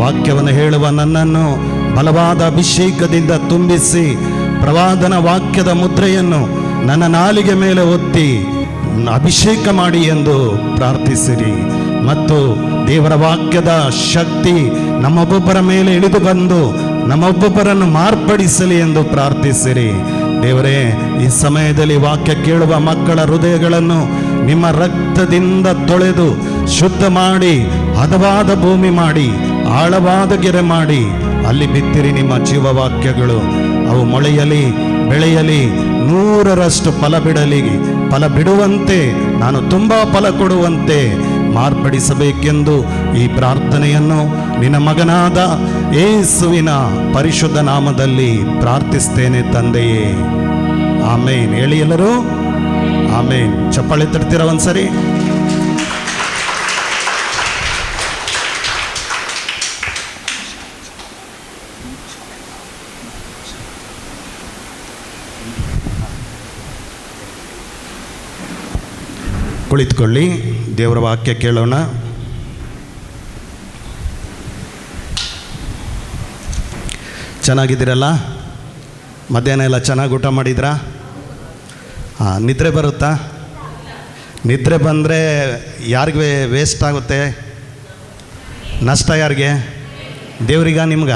ವಾಕ್ಯವನ್ನು ಹೇಳುವ ನನ್ನನ್ನು ಬಲವಾದ ಅಭಿಷೇಕದಿಂದ ತುಂಬಿಸಿ, ಪ್ರವಾದನ ವಾಕ್ಯದ ಮುದ್ರೆಯನ್ನು ನನ್ನ ನಾಲಿಗೆ ಮೇಲೆ ಒತ್ತಿ ಅಭಿಷೇಕ ಮಾಡಿ ಎಂದು ಪ್ರಾರ್ಥಿಸಿರಿ. ಮತ್ತು ದೇವರ ವಾಕ್ಯದ ಶಕ್ತಿ ನಮ್ಮೊಬ್ಬೊಬ್ಬರ ಮೇಲೆ ಇಳಿದು ಬಂದು ನಮ್ಮೊಬ್ಬೊಬ್ಬರನ್ನು ಮಾರ್ಪಡಿಸಲಿ ಎಂದು ಪ್ರಾರ್ಥಿಸಿರಿ. ದೇವರೇ, ಈ ಸಮಯದಲ್ಲಿ ವಾಕ್ಯ ಕೇಳುವ ಮಕ್ಕಳ ಹೃದಯಗಳನ್ನು ನಿಮ್ಮ ರಕ್ತದಿಂದ ತೊಳೆದು ಶುದ್ಧ ಮಾಡಿ, ಹದವಾದ ಭೂಮಿ ಮಾಡಿ, ಆಳವಾದ ಗೆರೆ ಮಾಡಿ ಅಲ್ಲಿ ಬಿತ್ತಿರಿ ನಿಮ್ಮ ಜೀವವಾಕ್ಯಗಳು. ಅವು ಮೊಳೆಯಲಿ, ಬೆಳೆಯಲಿ, 100ರಷ್ಟು ಫಲ ಬಿಡಲಿ. ಫಲ ಬಿಡುವಂತೆ, ನಾನು ತುಂಬ ಫಲ ಕೊಡುವಂತೆ ಮಾರ್ಪಡಿಸಬೇಕೆಂದು ಈ ಪ್ರಾರ್ಥನೆಯನ್ನು ನಿನ್ನ ಮಗನಾದ ಯೇಸುವಿನ ಪರಿಶುದ್ಧ ನಾಮದಲ್ಲಿ ಪ್ರಾರ್ಥಿಸ್ತೇನೆ ತಂದೆಯೇ, ಆಮೇನ್. ಹೇಳಿ ಎಲ್ಲರೂ ಆಮೇನ್. ಚಪ್ಪಾಳೆ ತಡ್ತೀರ ಒಂದ್ಸರಿ. ಕುಳಿತುಕೊಳ್ಳಿ, ದೇವರ ವಾಕ್ಯ ಕೇಳೋಣ. ಚೆನ್ನಾಗಿದ್ದೀರಲ್ಲ? ಮಧ್ಯಾಹ್ನ ಎಲ್ಲ ಚೆನ್ನಾಗಿ ಊಟ ಮಾಡಿದ್ರಾ? ಹಾಂ. ನಿದ್ರೆ ಬರುತ್ತಾ? ನಿದ್ರೆ ಬಂದರೆ ಯಾರಿಗೆ ವೇಸ್ಟ್ ಆಗುತ್ತೆ? ನಷ್ಟ ಯಾರಿಗೆ? ದೇವರಿಗ ನಿಮ್ಗ?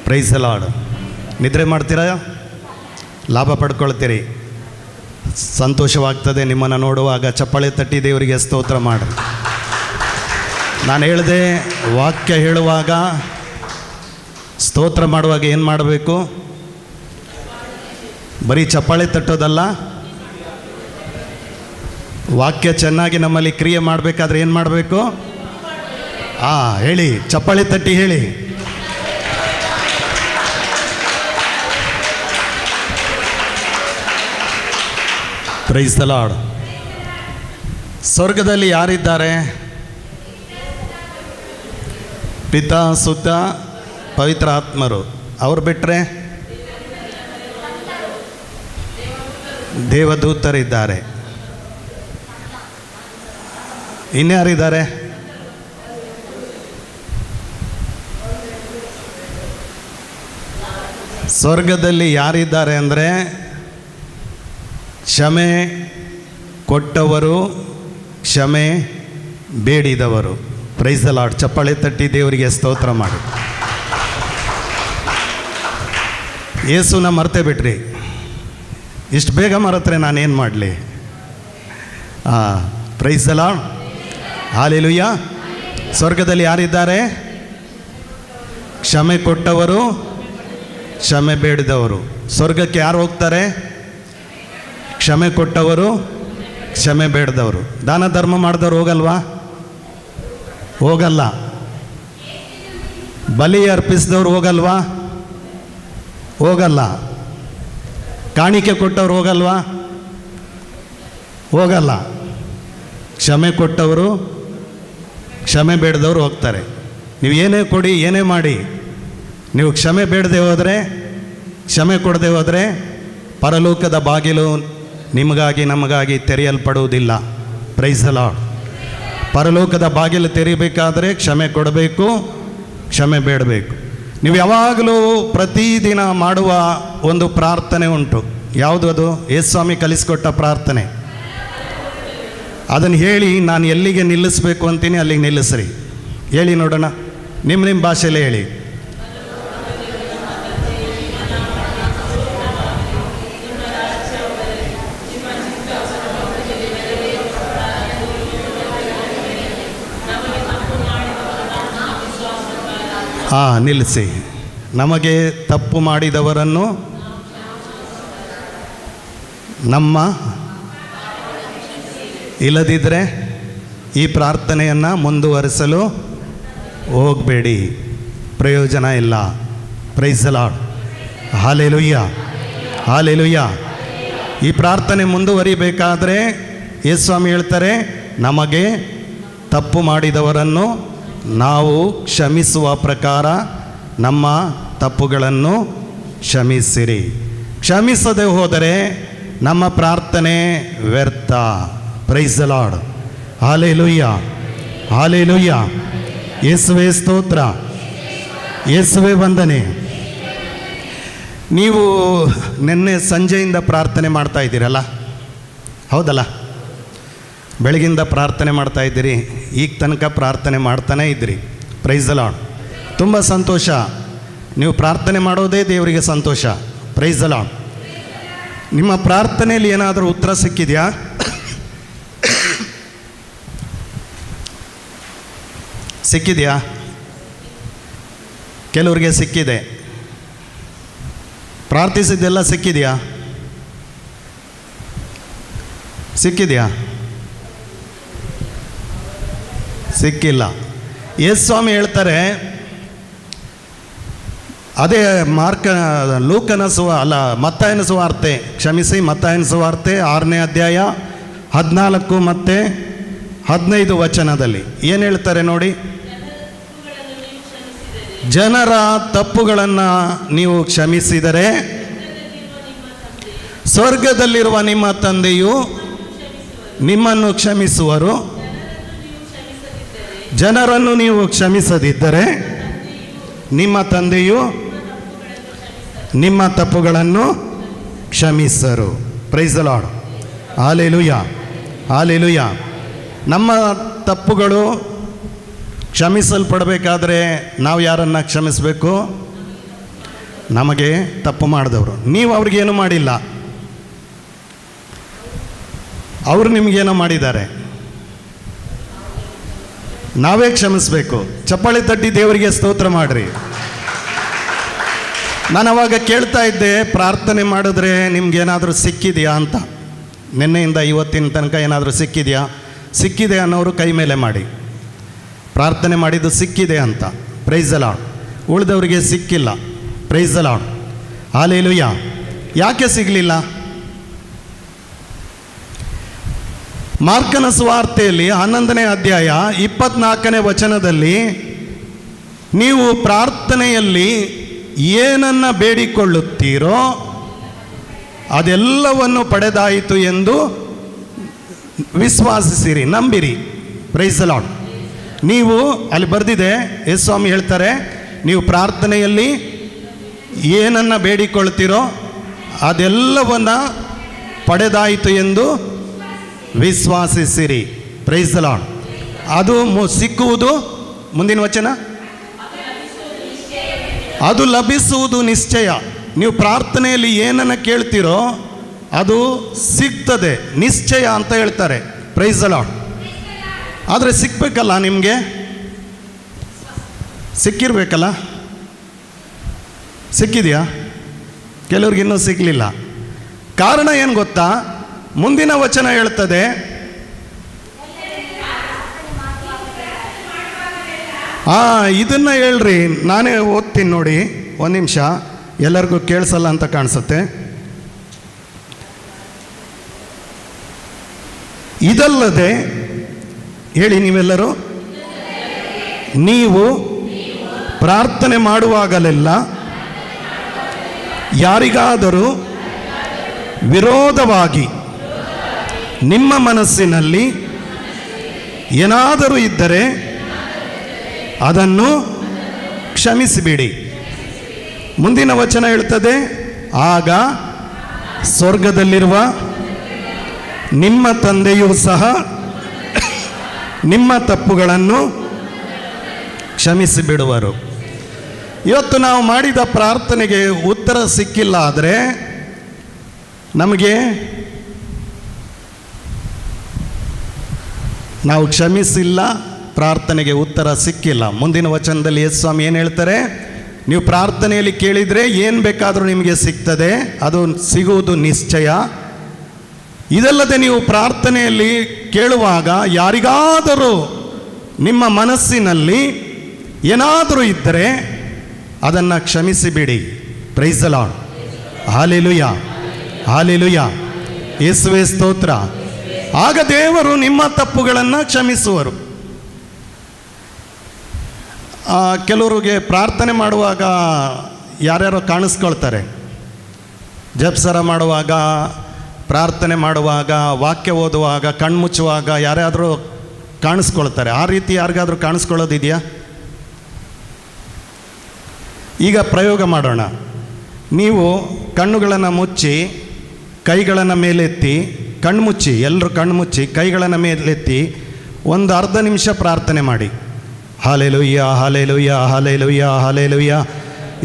Praise lord. ನಿದ್ರೆ ಮಾಡ್ತೀರಾ? ಲಾಭ ಪಡ್ಕೊಳ್ತೀರಿ. ಸಂತೋಷವಾಗ್ತದೆ ನಿಮ್ಮನ್ನು ನೋಡುವಾಗ. ಚಪ್ಪಾಳೆ ತಟ್ಟಿ ದೇವರಿಗೆ ಸ್ತೋತ್ರ ಮಾಡಿರಿ. ನಾನು ಹೇಳಿದೆ, ವಾಕ್ಯ ಹೇಳುವಾಗ ಸ್ತೋತ್ರ ಮಾಡುವಾಗ ಏನು ಮಾಡಬೇಕು? ಬರೀ ಚಪ್ಪಾಳೆ ತಟ್ಟೋದಲ್ಲ, ವಾಕ್ಯ ಚೆನ್ನಾಗಿ ನಮ್ಮಲ್ಲಿ ಕ್ರಿಯೆ ಮಾಡಬೇಕಾದ್ರೆ ಏನು ಮಾಡಬೇಕು? ಹೇಳಿ, ಚಪ್ಪಾಳೆ ತಟ್ಟಿ ಹೇಳಿ. Price the lord. ಸ್ವರ್ಗದಲ್ಲಿ ಯಾರಿದ್ದಾರೆ? ಪಿತಾ, ಸುತ್ತ, ಪವಿತ್ರ ಆತ್ಮರು. ಅವ್ರು ಬಿಟ್ಟರೆ ದೇವದೂತರಿದ್ದಾರೆ. ಇನ್ಯಾರಿದ್ದಾರೆ? ಸ್ವರ್ಗದಲ್ಲಿ ಯಾರಿದ್ದಾರೆ ಅಂದರೆ ಕ್ಷಮೆ ಕೊಟ್ಟವರು, ಕ್ಷಮೆ ಬೇಡಿದವರು. Price the Lord. ಚಪ್ಪಾಳೆ ತಟ್ಟಿ ದೇವರಿಗೆ ಸ್ತೋತ್ರ ಮಾಡಿ. ಯೇಸುನ ಮರ್ತೇ ಬಿಟ್ರಿ. ಇಷ್ಟು ಬೇಗ ಮರೆತರೆ ನಾನೇನು ಮಾಡಲಿ? Price the Lord. ಹಾಲೆಲೂಯಾ. ಸ್ವರ್ಗದಲ್ಲಿ ಯಾರಿದ್ದಾರೆ? ಕ್ಷಮೆ ಕೊಟ್ಟವರು, ಕ್ಷಮೆ ಬೇಡಿದವರು. ಸ್ವರ್ಗಕ್ಕೆ ಯಾರು ಹೋಗ್ತಾರೆ? ಕ್ಷಮೆ ಕೊಟ್ಟವರು, ಕ್ಷಮೆ ಬೇಡದವರು. ದಾನ ಧರ್ಮ ಮಾಡಿದವರು ಹೋಗಲ್ವಾ? ಹೋಗಲ್ಲ. ಬಲಿ ಅರ್ಪಿಸಿದವರು ಹೋಗಲ್ವಾ? ಹೋಗಲ್ಲ. ಕಾಣಿಕೆ ಕೊಟ್ಟವರು ಹೋಗಲ್ವಾ? ಹೋಗಲ್ಲ. ಕ್ಷಮೆ ಕೊಟ್ಟವರು, ಕ್ಷಮೆ ಬೇಡದವರು ಹೋಗ್ತಾರೆ. ನೀವು ಏನೇ ಕೊಡಿ, ಏನೇ ಮಾಡಿ, ನೀವು ಕ್ಷಮೆ ಬೇಡದೆ ಹೋದರೆ, ಕ್ಷಮೆ ಕೊಡದೆ ಹೋದರೆ ಪರಲೋಕದ ಬಾಗಿಲು ನಿಮಗಾಗಿ ನಮಗಾಗಿ ತೆರೆಯಲ್ಪಡುವುದಿಲ್ಲ. Price the lord. ಪರಲೋಕದ ಬಾಗಿಲು ತೆರೀಬೇಕಾದರೆ ಕ್ಷಮೆ ಕೊಡಬೇಕು, ಕ್ಷಮೆ ಬೇಡಬೇಕು. ನೀವು ಯಾವಾಗಲೂ ಪ್ರತಿದಿನ ಮಾಡುವ ಒಂದು ಪ್ರಾರ್ಥನೆ ಉಂಟು. ಯಾವುದು ಅದು? ಯೇಸುಸ್ವಾಮಿ ಕಲಿಸ್ಕೊಟ್ಟ ಪ್ರಾರ್ಥನೆ. ಅದನ್ನು ಹೇಳಿ, ನಾನು ಎಲ್ಲಿಗೆ ನಿಲ್ಲಿಸಬೇಕು ಅಂತೀನಿ ಅಲ್ಲಿಗೆ ನಿಲ್ಲಿಸ್ರಿ. ಹೇಳಿ ನೋಡೋಣ, ನಿಮ್ಮ ಭಾಷೆಯಲ್ಲೇ ಹೇಳಿ. ನಿಲ್ಲಿಸಿ. ನಮಗೆ ತಪ್ಪು ಮಾಡಿದವರನ್ನು ನಮ್ಮ ಇಲ್ಲದಿದ್ದರೆ ಈ ಪ್ರಾರ್ಥನೆಯನ್ನು ಮುಂದುವರಿಸಲು ಹೋಗಬೇಡಿ, ಪ್ರಯೋಜನ ಇಲ್ಲ. Praise the Lord. Hallelujah, hallelujah. ಈ ಪ್ರಾರ್ಥನೆ ಮುಂದುವರಿಬೇಕಾದ್ರೆ ಯೇಸುಸ್ವಾಮಿ ಹೇಳ್ತಾರೆ, ನಮಗೆ ತಪ್ಪು ಮಾಡಿದವರನ್ನು ನಾವು ಕ್ಷಮಿಸುವ ಪ್ರಕಾರ ನಮ್ಮ ತಪ್ಪುಗಳನ್ನು ಕ್ಷಮಿಸಿರಿ. ಕ್ಷಮಿಸದೆ ಹೋದರೆ ನಮ್ಮ ಪ್ರಾರ್ಥನೆ ವ್ಯರ್ಥ. Price the Lord. Hallelujah, hallelujah. ಯೇಸುವೇ ಸ್ತೋತ್ರ, ಯೇಸುವೇ ವಂದನೆ. ನೀವು ನಿನ್ನೆ ಸಂಜೆಯಿಂದ ಪ್ರಾರ್ಥನೆ ಮಾಡ್ತಾ ಇದ್ದೀರಲ್ಲ, ಹೌದಲ್ಲ? ಬೆಳಗಿಂದ ಪ್ರಾರ್ಥನೆ ಮಾಡ್ತಾ ಇದ್ದೀರಿ, ಈಗ ತನಕ ಪ್ರಾರ್ಥನೆ ಮಾಡ್ತಾನೇ ಇದ್ದೀರಿ. Price the lord. ತುಂಬ ಸಂತೋಷ. ನೀವು ಪ್ರಾರ್ಥನೆ ಮಾಡೋದೇ ದೇವರಿಗೆ ಸಂತೋಷ. Price the lord. ನಿಮ್ಮ ಪ್ರಾರ್ಥನೆಯಲ್ಲಿ ಏನಾದರೂ ಉತ್ತರ ಸಿಕ್ಕಿದೆಯಾ? ಸಿಕ್ಕಿದೆಯಾ? ಕೆಲವರಿಗೆ ಸಿಕ್ಕಿದೆ. ಪ್ರಾರ್ಥಿಸಿದ್ದೆಲ್ಲ ಸಿಕ್ಕಿದೆಯಾ? ಸಿಕ್ಕಿದೆಯಾ? ಸಿಕ್ಕಿಲ್ಲ. ಯೇಸುಸ್ವಾಮಿ ಹೇಳ್ತಾರೆ, ಅದೇ ಲೂಕನ ಮತ್ತಾಯನ ಸುವಾರ್ತೆ, ಕ್ಷಮಿಸಿ, ಮತ್ತಾಯನ ಸುವಾರ್ತೆ 6ನೇ ಅಧ್ಯಾಯ 14 ಮತ್ತು 15 ವಚನದಲ್ಲಿ ಏನು ಹೇಳ್ತಾರೆ ನೋಡಿ. ಜನರ ತಪ್ಪುಗಳನ್ನು ನೀವು ಕ್ಷಮಿಸಿದರೆ ಸ್ವರ್ಗದಲ್ಲಿರುವ ನಿಮ್ಮ ತಂದೆಯು ನಿಮ್ಮನ್ನು ಕ್ಷಮಿಸುವರು. ಜನರನ್ನು ನೀವು ಕ್ಷಮಿಸದಿದ್ದರೆ ನಿಮ್ಮ ತಂದೆಯು ನಿಮ್ಮ ತಪ್ಪುಗಳನ್ನು ಕ್ಷಮಿಸರು. Praise the Lord. Hallelujah, hallelujah. ನಮ್ಮ ತಪ್ಪುಗಳು ಕ್ಷಮಿಸಲ್ಪಡಬೇಕಾದ್ರೆ ನಾವು ಯಾರನ್ನು ಕ್ಷಮಿಸಬೇಕು? ನಮಗೆ ತಪ್ಪು ಮಾಡಿದವರು. ನೀವು ಅವ್ರಿಗೇನು ಮಾಡಿಲ್ಲ, ಅವರು ನಿಮಗೇನೋ ಮಾಡಿದ್ದಾರೆ. ನಾವೇ ಕ್ಷಮಿಸಬೇಕು. ಚಪ್ಪಾಳೆ ತಟ್ಟಿ ದೇವರಿಗೆ ಸ್ತೋತ್ರ ಮಾಡ್ರಿ. ನಾನು ಅವಾಗ ಕೇಳ್ತಾ ಇದ್ದೆ, ಪ್ರಾರ್ಥನೆ ಮಾಡಿದ್ರೆ ನಿಮ್ಗೇನಾದರೂ ಸಿಕ್ಕಿದೆಯಾ ಅಂತ. ನಿನ್ನೆಯಿಂದ ಇವತ್ತಿನ ತನಕ ಏನಾದರೂ ಸಿಕ್ಕಿದೆಯಾ? ಸಿಕ್ಕಿದೆ ಅನ್ನೋರು ಕೈ ಮೇಲೆ ಮಾಡಿ. ಪ್ರಾರ್ಥನೆ ಮಾಡಿದ್ದು ಸಿಕ್ಕಿದೆ ಅಂತ. Price the lord. ಉಳಿದವರಿಗೆ ಸಿಕ್ಕಿಲ್ಲ. Price the Lord. ಹಲ್ಲೆಲೂಯಾ. ಯಾಕೆ ಸಿಗಲಿಲ್ಲ? ಮಾರ್ಕನ ಸುವಾರ್ತೆಯಲ್ಲಿ 11ನೇ ಅಧ್ಯಾಯ 24ನೇ ವಚನದಲ್ಲಿ, ನೀವು ಪ್ರಾರ್ಥನೆಯಲ್ಲಿ ಏನನ್ನ ಬೇಡಿಕೊಳ್ಳುತ್ತೀರೋ ಅದೆಲ್ಲವನ್ನು ಪಡೆದಾಯಿತು ಎಂದು ವಿಶ್ವಾಸಿಸಿರಿ, ನಂಬಿರಿ. Praise the Lord. ನೀವು ಅಲ್ಲಿ ಬರೆದಿದೆ, ಯೇಸು ಸ್ವಾಮಿ ಹೇಳ್ತಾರೆ, ನೀವು ಪ್ರಾರ್ಥನೆಯಲ್ಲಿ ಏನನ್ನ ಬೇಡಿಕೊಳ್ತೀರೋ ಅದೆಲ್ಲವನ್ನ ಪಡೆದಾಯಿತು ಎಂದು ವಿಶ್ವಾಸಿಸಿರಿ. Price the Lord. ಅದು ಸಿಕ್ಕುವುದು, ಮುಂದಿನ ವಚನ, ಅದು ಲಭಿಸುವುದು ನಿಶ್ಚಯ. ನೀವು ಪ್ರಾರ್ಥನೆಯಲ್ಲಿ ಏನನ್ನು ಕೇಳ್ತೀರೋ ಅದು ಸಿಗ್ತದೆ, ನಿಶ್ಚಯ ಅಂತ ಹೇಳ್ತಾರೆ. Price the Lord. ಆದರೆ ಸಿಕ್ಕಬೇಕಲ್ಲ, ನಿಮಗೆ ಸಿಕ್ಕಿರ್ಬೇಕಲ್ಲ. ಸಿಕ್ಕಿದೆಯಾ? ಕೆಲವ್ರಿಗೆ ಇನ್ನೂ ಸಿಕ್ಕಲಿಲ್ಲ. ಕಾರಣ ಏನು ಗೊತ್ತಾ? ಮುಂದಿನ ವಚನ ಹೇಳ್ತದೆ, ಇದನ್ನು ಹೇಳ್ರಿ, ನಾನೇ ಓದ್ತೀನಿ ನೋಡಿ, ಒಂದು ನಿಮಿಷ. ಎಲ್ಲರಿಗೂ ಕೇಳಿಸಲ್ಲ ಅಂತ ಕಾಣಿಸುತ್ತೆ. ಇದಲ್ಲದೆ ಹೇಳಿ ನೀವೆಲ್ಲರೂ, ನೀವು ಪ್ರಾರ್ಥನೆ ಮಾಡುವಾಗಲೆಲ್ಲ ಯಾರಿಗಾದರೂ ವಿರೋಧವಾಗಿ ನಿಮ್ಮ ಮನಸ್ಸಿನಲ್ಲಿ ಏನಾದರೂ ಇದ್ದರೆ ಅದನ್ನು ಕ್ಷಮಿಸಿಬಿಡಿ. ಮುಂದಿನ ವಚನ ಹೇಳ್ತದೆ, ಆಗ ಸ್ವರ್ಗದಲ್ಲಿರುವ ನಿಮ್ಮ ತಂದೆಯೂ ಸಹ ನಿಮ್ಮ ತಪ್ಪುಗಳನ್ನು ಕ್ಷಮಿಸಿಬಿಡುವರು. ಇವತ್ತು ನಾವು ಮಾಡಿದ ಪ್ರಾರ್ಥನೆಗೆ ಉತ್ತರ ಸಿಕ್ಕಿಲ್ಲ ಆದರೆ ನಮಗೆ, ನಾವು ಕ್ಷಮಿಸಿಲ್ಲ, ಪ್ರಾರ್ಥನೆಗೆ ಉತ್ತರ ಸಿಕ್ಕಿಲ್ಲ. ಮುಂದಿನ ವಚನದಲ್ಲಿ ಯೇಸು ಸ್ವಾಮಿ ಏನು ಹೇಳ್ತಾರೆ? ನೀವು ಪ್ರಾರ್ಥನೆಯಲ್ಲಿ ಕೇಳಿದರೆ ಏನು ಬೇಕಾದರೂ ನಿಮಗೆ ಸಿಗ್ತದೆ, ಅದು ಸಿಗುವುದು ನಿಶ್ಚಯ. ಇದಲ್ಲದೆ ನೀವು ಪ್ರಾರ್ಥನೆಯಲ್ಲಿ ಕೇಳುವಾಗ ಯಾರಿಗಾದರೂ ನಿಮ್ಮ ಮನಸ್ಸಿನಲ್ಲಿ ಏನಾದರೂ ಇದ್ದರೆ ಅದನ್ನು ಕ್ಷಮಿಸಿಬಿಡಿ. Praise the Lord. Hallelujah, hallelujah. ಯೇಸುವೇ ಸ್ತೋತ್ರ. ಆಗ ದೇವರು ನಿಮ್ಮ ತಪ್ಪುಗಳನ್ನು ಕ್ಷಮಿಸುವರು. ಕೆಲವರಿಗೆ ಪ್ರಾರ್ಥನೆ ಮಾಡುವಾಗ ಯಾರ್ಯಾರೋ ಕಾಣಿಸ್ಕೊಳ್ತಾರೆ. ಜಪಸರ ಮಾಡುವಾಗ, ಪ್ರಾರ್ಥನೆ ಮಾಡುವಾಗ, ವಾಕ್ಯ ಓದುವಾಗ, ಕಣ್ಮುಚ್ಚುವಾಗ ಯಾರ್ಯಾದರೂ ಕಾಣಿಸ್ಕೊಳ್ತಾರೆ. ಆ ರೀತಿ ಯಾರಿಗಾದರೂ ಕಾಣಿಸ್ಕೊಳ್ಳೋದಿದೆಯಾ? ಈಗ ಪ್ರಯೋಗ ಮಾಡೋಣ. ನೀವು ಕಣ್ಣುಗಳನ್ನು ಮುಚ್ಚಿ, ಕೈಗಳನ್ನು ಮೇಲೆತ್ತಿ, ಕಣ್ಮುಚ್ಚಿ, ಎಲ್ಲರೂ ಕಣ್ಮುಚ್ಚಿ, ಕೈಗಳನ್ನು ಮೇಲೆತ್ತಿ ಒಂದು ಅರ್ಧ ನಿಮಿಷ ಪ್ರಾರ್ಥನೆ ಮಾಡಿ. Hallelujah, hallelujah, hallelujah, hallelujah.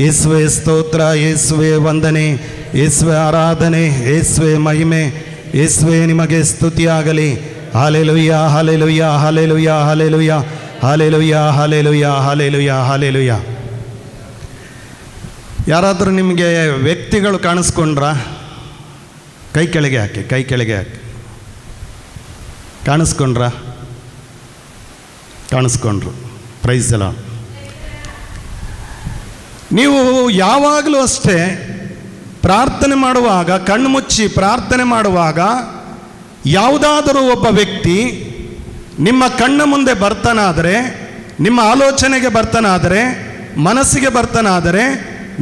ಯೇಸುವೇ ಸ್ತೋತ್ರ, ಯೇಸುವೇ ವಂದನೆ, ಯೇಸುವೇ ಆರಾಧನೆ, ಯೇಸುವೇ ಮಹಿಮೆ, ಯೇಸುವೇ ನಿಮಗೆ ಸ್ತುತಿಯಾಗಲಿ. Hallelujah, hallelujah, hallelujah, hallelujah, hallelujah, hallelujah, hallelujah, hallelujah. ಯಾರಾದರೂ ನಿಮಗೆ ವ್ಯಕ್ತಿಗಳು ಕಾಣಿಸ್ಕೊಂಡ್ರಾ? ಕೈ ಕೆಳಗೆ ಹಾಕಿ, ಕೈ ಕೆಳಗೆ ಹಾಕಿ. ಕಾಣಿಸ್ಕೊಂಡ್ರಾ? ಕಾಣಿಸ್ಕೊಂಡ್ರು. Praise the Lord. ನೀವು ಯಾವಾಗಲೂ ಅಷ್ಟೇ ಪ್ರಾರ್ಥನೆ ಮಾಡುವಾಗ, ಕಣ್ಣು ಮುಚ್ಚಿ ಪ್ರಾರ್ಥನೆ ಮಾಡುವಾಗ ಯಾವುದಾದರೂ ಒಬ್ಬ ವ್ಯಕ್ತಿ ನಿಮ್ಮ ಕಣ್ಣ ಮುಂದೆ ಬರ್ತಾನಾದರೆ, ನಿಮ್ಮ ಆಲೋಚನೆಗೆ ಬರ್ತಾನಾದರೆ, ಮನಸ್ಸಿಗೆ ಬರ್ತಾನಾದರೆ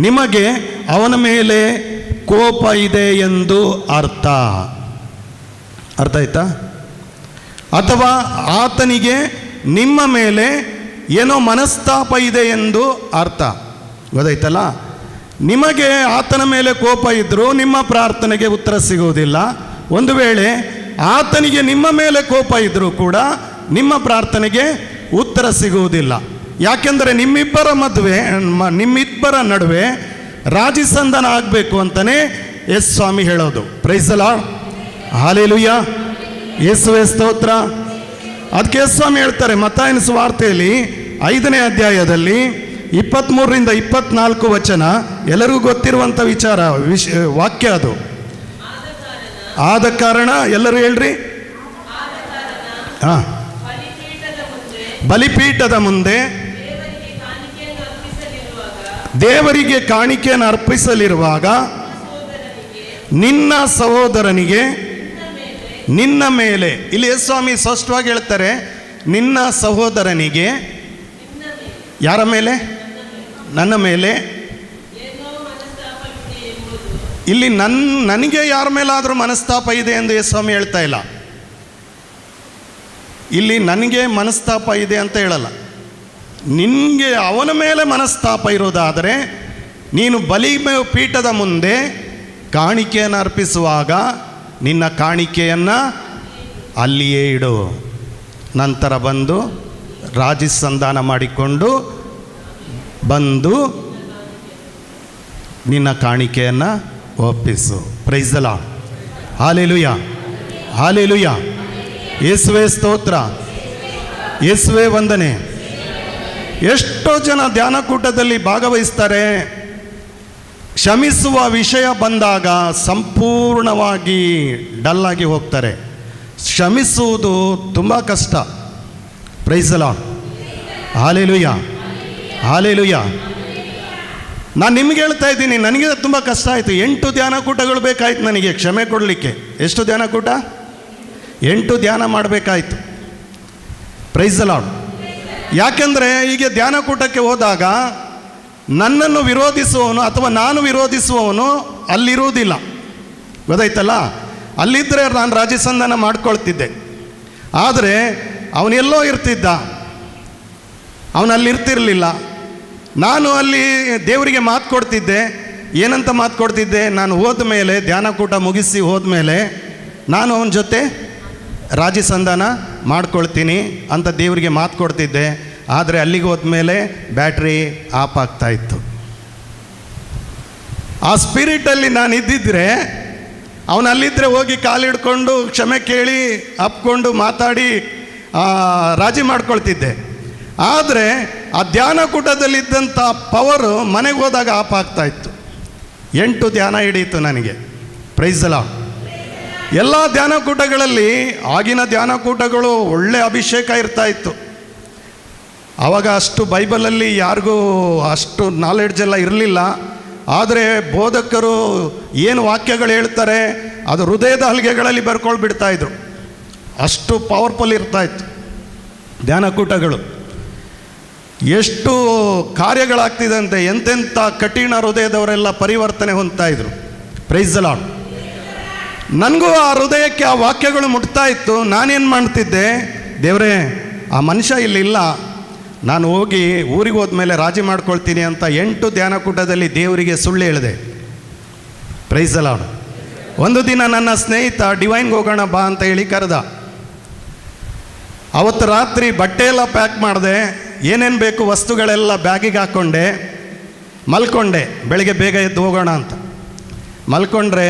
ನಿಮಗೆ ಅವನ ಮೇಲೆ ಕೋಪ ಇದೆ ಎಂದು ಅರ್ಥ. ಅರ್ಥ ಆಯ್ತಾ? ಅಥವಾ ಆತನಿಗೆ ನಿಮ್ಮ ಮೇಲೆ ಏನೋ ಮನಸ್ತಾಪ ಇದೆ ಎಂದು ಅರ್ಥ. ಗೊತ್ತಾಯ್ತಲ್ಲ? ನಿಮಗೆ ಆತನ ಮೇಲೆ ಕೋಪ ಇದ್ದರೂ ನಿಮ್ಮ ಪ್ರಾರ್ಥನೆಗೆ ಉತ್ತರ ಸಿಗುವುದಿಲ್ಲ. ಒಂದು ವೇಳೆ ಆತನಿಗೆ ನಿಮ್ಮ ಮೇಲೆ ಕೋಪ ಇದ್ದರೂ ಕೂಡ ನಿಮ್ಮ ಪ್ರಾರ್ಥನೆಗೆ ಉತ್ತರ ಸಿಗುವುದಿಲ್ಲ. ಯಾಕೆಂದರೆ ನಿಮ್ಮಿಬ್ಬರ ನಡುವೆ ರಾಜಿಸಂಧಾನ ಆಗಬೇಕು ಅಂತಲೇ ಯೇಸು ಸ್ವಾಮಿ ಹೇಳೋದು. ಪ್ರೈಸ್ ದ ಲಾರ್ಡ್, ಹಲ್ಲೆಲೂಯ, ಯೇಸುವೇ ಸ್ತೋತ್ರ. ಅದಕ್ಕೆ ಯೇಸು ಸ್ವಾಮಿ ಹೇಳ್ತಾರೆ ಮತ್ತಾಯನ ಸುವಾರ್ತೆಯಲ್ಲಿ 5ನೇ ಅಧ್ಯಾಯದಲ್ಲಿ 23ರಿಂದ 24 ವಚನ, ಎಲ್ಲರಿಗೂ ಗೊತ್ತಿರುವಂಥ ವಿಚಾರ, ವಾಕ್ಯ ಅದು. ಆದ ಕಾರಣ ಎಲ್ಲರೂ ಹೇಳ್ರಿ, ಹಾ, ಬಲಿಪೀಠದ ಮುಂದೆ ದೇವರಿಗೆ ಕಾಣಿಕೆಯನ್ನು ಅರ್ಪಿಸಲಿರುವಾಗ ನಿನ್ನ ಸಹೋದರನಿಗೆ ನಿನ್ನ ಮೇಲೆ, ಇಲ್ಲಿ ಯೇಸು ಸ್ವಾಮಿ ಸ್ಪಷ್ಟವಾಗಿ ಹೇಳ್ತಾರೆ, ನಿನ್ನ ಸಹೋದರನಿಗೆ, ಯಾರ ಮೇಲೆ? ನನ್ನ ಮೇಲೆ. ಇಲ್ಲಿ ನನಗೆ ಯಾರ ಮೇಲಾದರೂ ಮನಸ್ತಾಪ ಇದೆ ಎಂದು ಯೇಸು ಸ್ವಾಮಿ ಹೇಳ್ತಾ ಇಲ್ಲ. ಇಲ್ಲಿ ನನಗೆ ಮನಸ್ತಾಪ ಇದೆ ಅಂತ ಹೇಳಲ್ಲ. ನಿನಗೆ ಅವನ ಮೇಲೆ ಮನಸ್ತಾಪ ಇರೋದಾದರೆ ನೀನು ಬಲಿಪೀಠದ ಮುಂದೆ ಕಾಣಿಕೆಯನ್ನು ಅರ್ಪಿಸುವಾಗ ನಿನ್ನ ಕಾಣಿಕೆಯನ್ನು ಅಲ್ಲಿಯೇ ಇಡು. ನಂತರ ಬಂದು ರಾಜಿಸಂಧಾನ ಮಾಡಿಕೊಂಡು ಬಂದು ನಿನ್ನ ಕಾಣಿಕೆಯನ್ನು ಒಪ್ಪಿಸು. Praise the Lord, hallelujah, hallelujah. ಯೇಸುವೇ ಸ್ತೋತ್ರ, ಯೇಸುವೇ ವಂದನೆ. ಎಷ್ಟೋ ಜನ ಧ್ಯಾನಕೂಟದಲ್ಲಿ ಭಾಗವಹಿಸ್ತಾರೆ, ಕ್ಷಮಿಸುವ ವಿಷಯ ಬಂದಾಗ ಸಂಪೂರ್ಣವಾಗಿ ಡಲ್ಲಾಗಿ ಹೋಗ್ತಾರೆ. ಕ್ಷಮಿಸುವುದು ತುಂಬ ಕಷ್ಟ. Price the Lord, hallelujah, hallelujah. ನಾನು ನಿಮ್ಗೆ ಹೇಳ್ತಾ ಇದ್ದೀನಿ, ನನಗೆ ತುಂಬ ಕಷ್ಟ ಆಯಿತು. 8 ಧ್ಯಾನಕೂಟಗಳು ಬೇಕಾಯ್ತು ನನಗೆ ಕ್ಷಮೆ ಕೊಡಲಿಕ್ಕೆ. ಎಷ್ಟು ಧ್ಯಾನಕೂಟ? 8 ಧ್ಯಾನ ಮಾಡಬೇಕಾಯ್ತು. Price the lord. ಯಾಕೆಂದರೆ ಈಗ ಧ್ಯಾನಕೂಟಕ್ಕೆ ಹೋದಾಗ ನನ್ನನ್ನು ವಿರೋಧಿಸುವವನು ಅಥವಾ ನಾನು ವಿರೋಧಿಸುವವನು ಅಲ್ಲಿರುವುದಿಲ್ಲ, ಗೊತ್ತಾಯ್ತಲ್ಲ. ಅಲ್ಲಿದ್ದರೆ ನಾನು ರಾಜಸಂಧಾನ ಮಾಡ್ಕೊಳ್ತಿದ್ದೆ. ಆದರೆ ಅವನೆಲ್ಲೋ ಇರ್ತಿದ್ದ, ಅವನಲ್ಲಿರ್ತಿರಲಿಲ್ಲ. ನಾನು ಅಲ್ಲಿ ದೇವರಿಗೆ ಮಾತು ಕೊಡ್ತಿದ್ದೆ. ಏನಂತ ಮಾತು ಕೊಡ್ತಿದ್ದೆ? ನಾನು ಹೋದ ಮೇಲೆ, ಧ್ಯಾನಕೂಟ ಮುಗಿಸಿ ಹೋದ್ಮೇಲೆ ನಾನು ಅವನ ಜೊತೆ ರಾಜಸಂಧಾನ ಮಾಡ್ಕೊಳ್ತೀನಿ ಅಂತ ದೇವರಿಗೆ ಮಾತು ಕೊಡ್ತಿದ್ದೆ. ಆದರೆ ಅಲ್ಲಿಗೆ ಹೋದ್ಮೇಲೆ ಬ್ಯಾಟ್ರಿ ಆಫ್ ಆಗ್ತಾಯಿತ್ತು. ಆ ಸ್ಪಿರಿಟಲ್ಲಿ ನಾನು ಇದ್ದಿದ್ದರೆ ಅವನಲ್ಲಿದ್ದರೆ ಹೋಗಿ ಕಾಲಿಡ್ಕೊಂಡು ಕ್ಷಮೆ ಕೇಳಿ ಅಪ್ಕೊಂಡು ಮಾತಾಡಿ ರಾಜಿ ಮಾಡ್ಕೊಳ್ತಿದ್ದೆ. ಆದರೆ ಆ ಧ್ಯಾನಕೂಟದಲ್ಲಿದ್ದಂಥ ಪವರು ಮನೆಗೆ ಹೋದಾಗ ಆಫ್ ಆಗ್ತಾಯಿತ್ತು. 8 ಧ್ಯಾನ ಹಿಡಿಯಿತು ನನಗೆ. Price the lord. ಎಲ್ಲ ಧ್ಯಾನಕೂಟಗಳಲ್ಲಿ, ಆಗಿನ ಧ್ಯಾನಕೂಟಗಳು ಒಳ್ಳೆ ಅಭಿಷೇಕ ಇರ್ತಾ ಇತ್ತು. ಆವಾಗ ಅಷ್ಟು ಬೈಬಲಲ್ಲಿ ಯಾರಿಗೂ ಅಷ್ಟು ನಾಲೆಡ್ಜ್ ಎಲ್ಲ ಇರಲಿಲ್ಲ. ಆದರೆ ಬೋಧಕರು ಏನು ವಾಕ್ಯಗಳು ಹೇಳ್ತಾರೆ ಅದು ಹೃದಯದ ಹಲಿಗೆಗಳಲ್ಲಿ ಬರ್ಕೊಂಡು ಬಿಡ್ತಾಯಿದ್ರು. ಅಷ್ಟು ಪವರ್ಫುಲ್ ಇರ್ತಾಯಿತ್ತು ಧ್ಯಾನಕೂಟಗಳು. ಎಷ್ಟು ಕಾರ್ಯಗಳಾಗ್ತಿದೆ ಅಂತೆ, ಎಂತೆಂಥ ಕಠಿಣ ಹೃದಯದವರೆಲ್ಲ ಪರಿವರ್ತನೆ ಹೊಂದ್ತಾ ಇದ್ರು. Price the lord. ನನಗೂ ಆ ಹೃದಯಕ್ಕೆ ಆ ವಾಕ್ಯಗಳು ಮುಟ್ತಾ ಇತ್ತು. ನಾನೇನು ಮಾಡ್ತಿದ್ದೆ, ದೇವರೇ ಆ ಮನುಷ್ಯ ಇಲ್ಲಿಲ್ಲ, ನಾನು ಹೋಗಿ ಊರಿಗೆ ಹೋದ್ಮೇಲೆ ರಾಜಿ ಮಾಡ್ಕೊಳ್ತೀನಿ ಅಂತ 8 ಧ್ಯಾನಕೂಟದಲ್ಲಿ ದೇವರಿಗೆ ಸುಳ್ಳು ಹೇಳಿದೆ. Price the lord. ಒಂದು ದಿನ ನನ್ನ ಸ್ನೇಹಿತ ಡಿವೈನ್ಗೆ ಹೋಗೋಣ ಬಾ ಅಂತ ಹೇಳಿ ಕರೆದ. ಅವತ್ತು ರಾತ್ರಿ ಬಟ್ಟೆ ಎಲ್ಲ ಪ್ಯಾಕ್ ಮಾಡಿದೆ, ಏನೇನು ಬೇಕು ವಸ್ತುಗಳೆಲ್ಲ ಬ್ಯಾಗಿಗೆ ಹಾಕ್ಕೊಂಡೆ, ಮಲ್ಕೊಂಡೆ. ಬೆಳಗ್ಗೆ ಬೇಗ ಎದ್ದು ಹೋಗೋಣ ಅಂತ ಮಲ್ಕೊಂಡ್ರೆ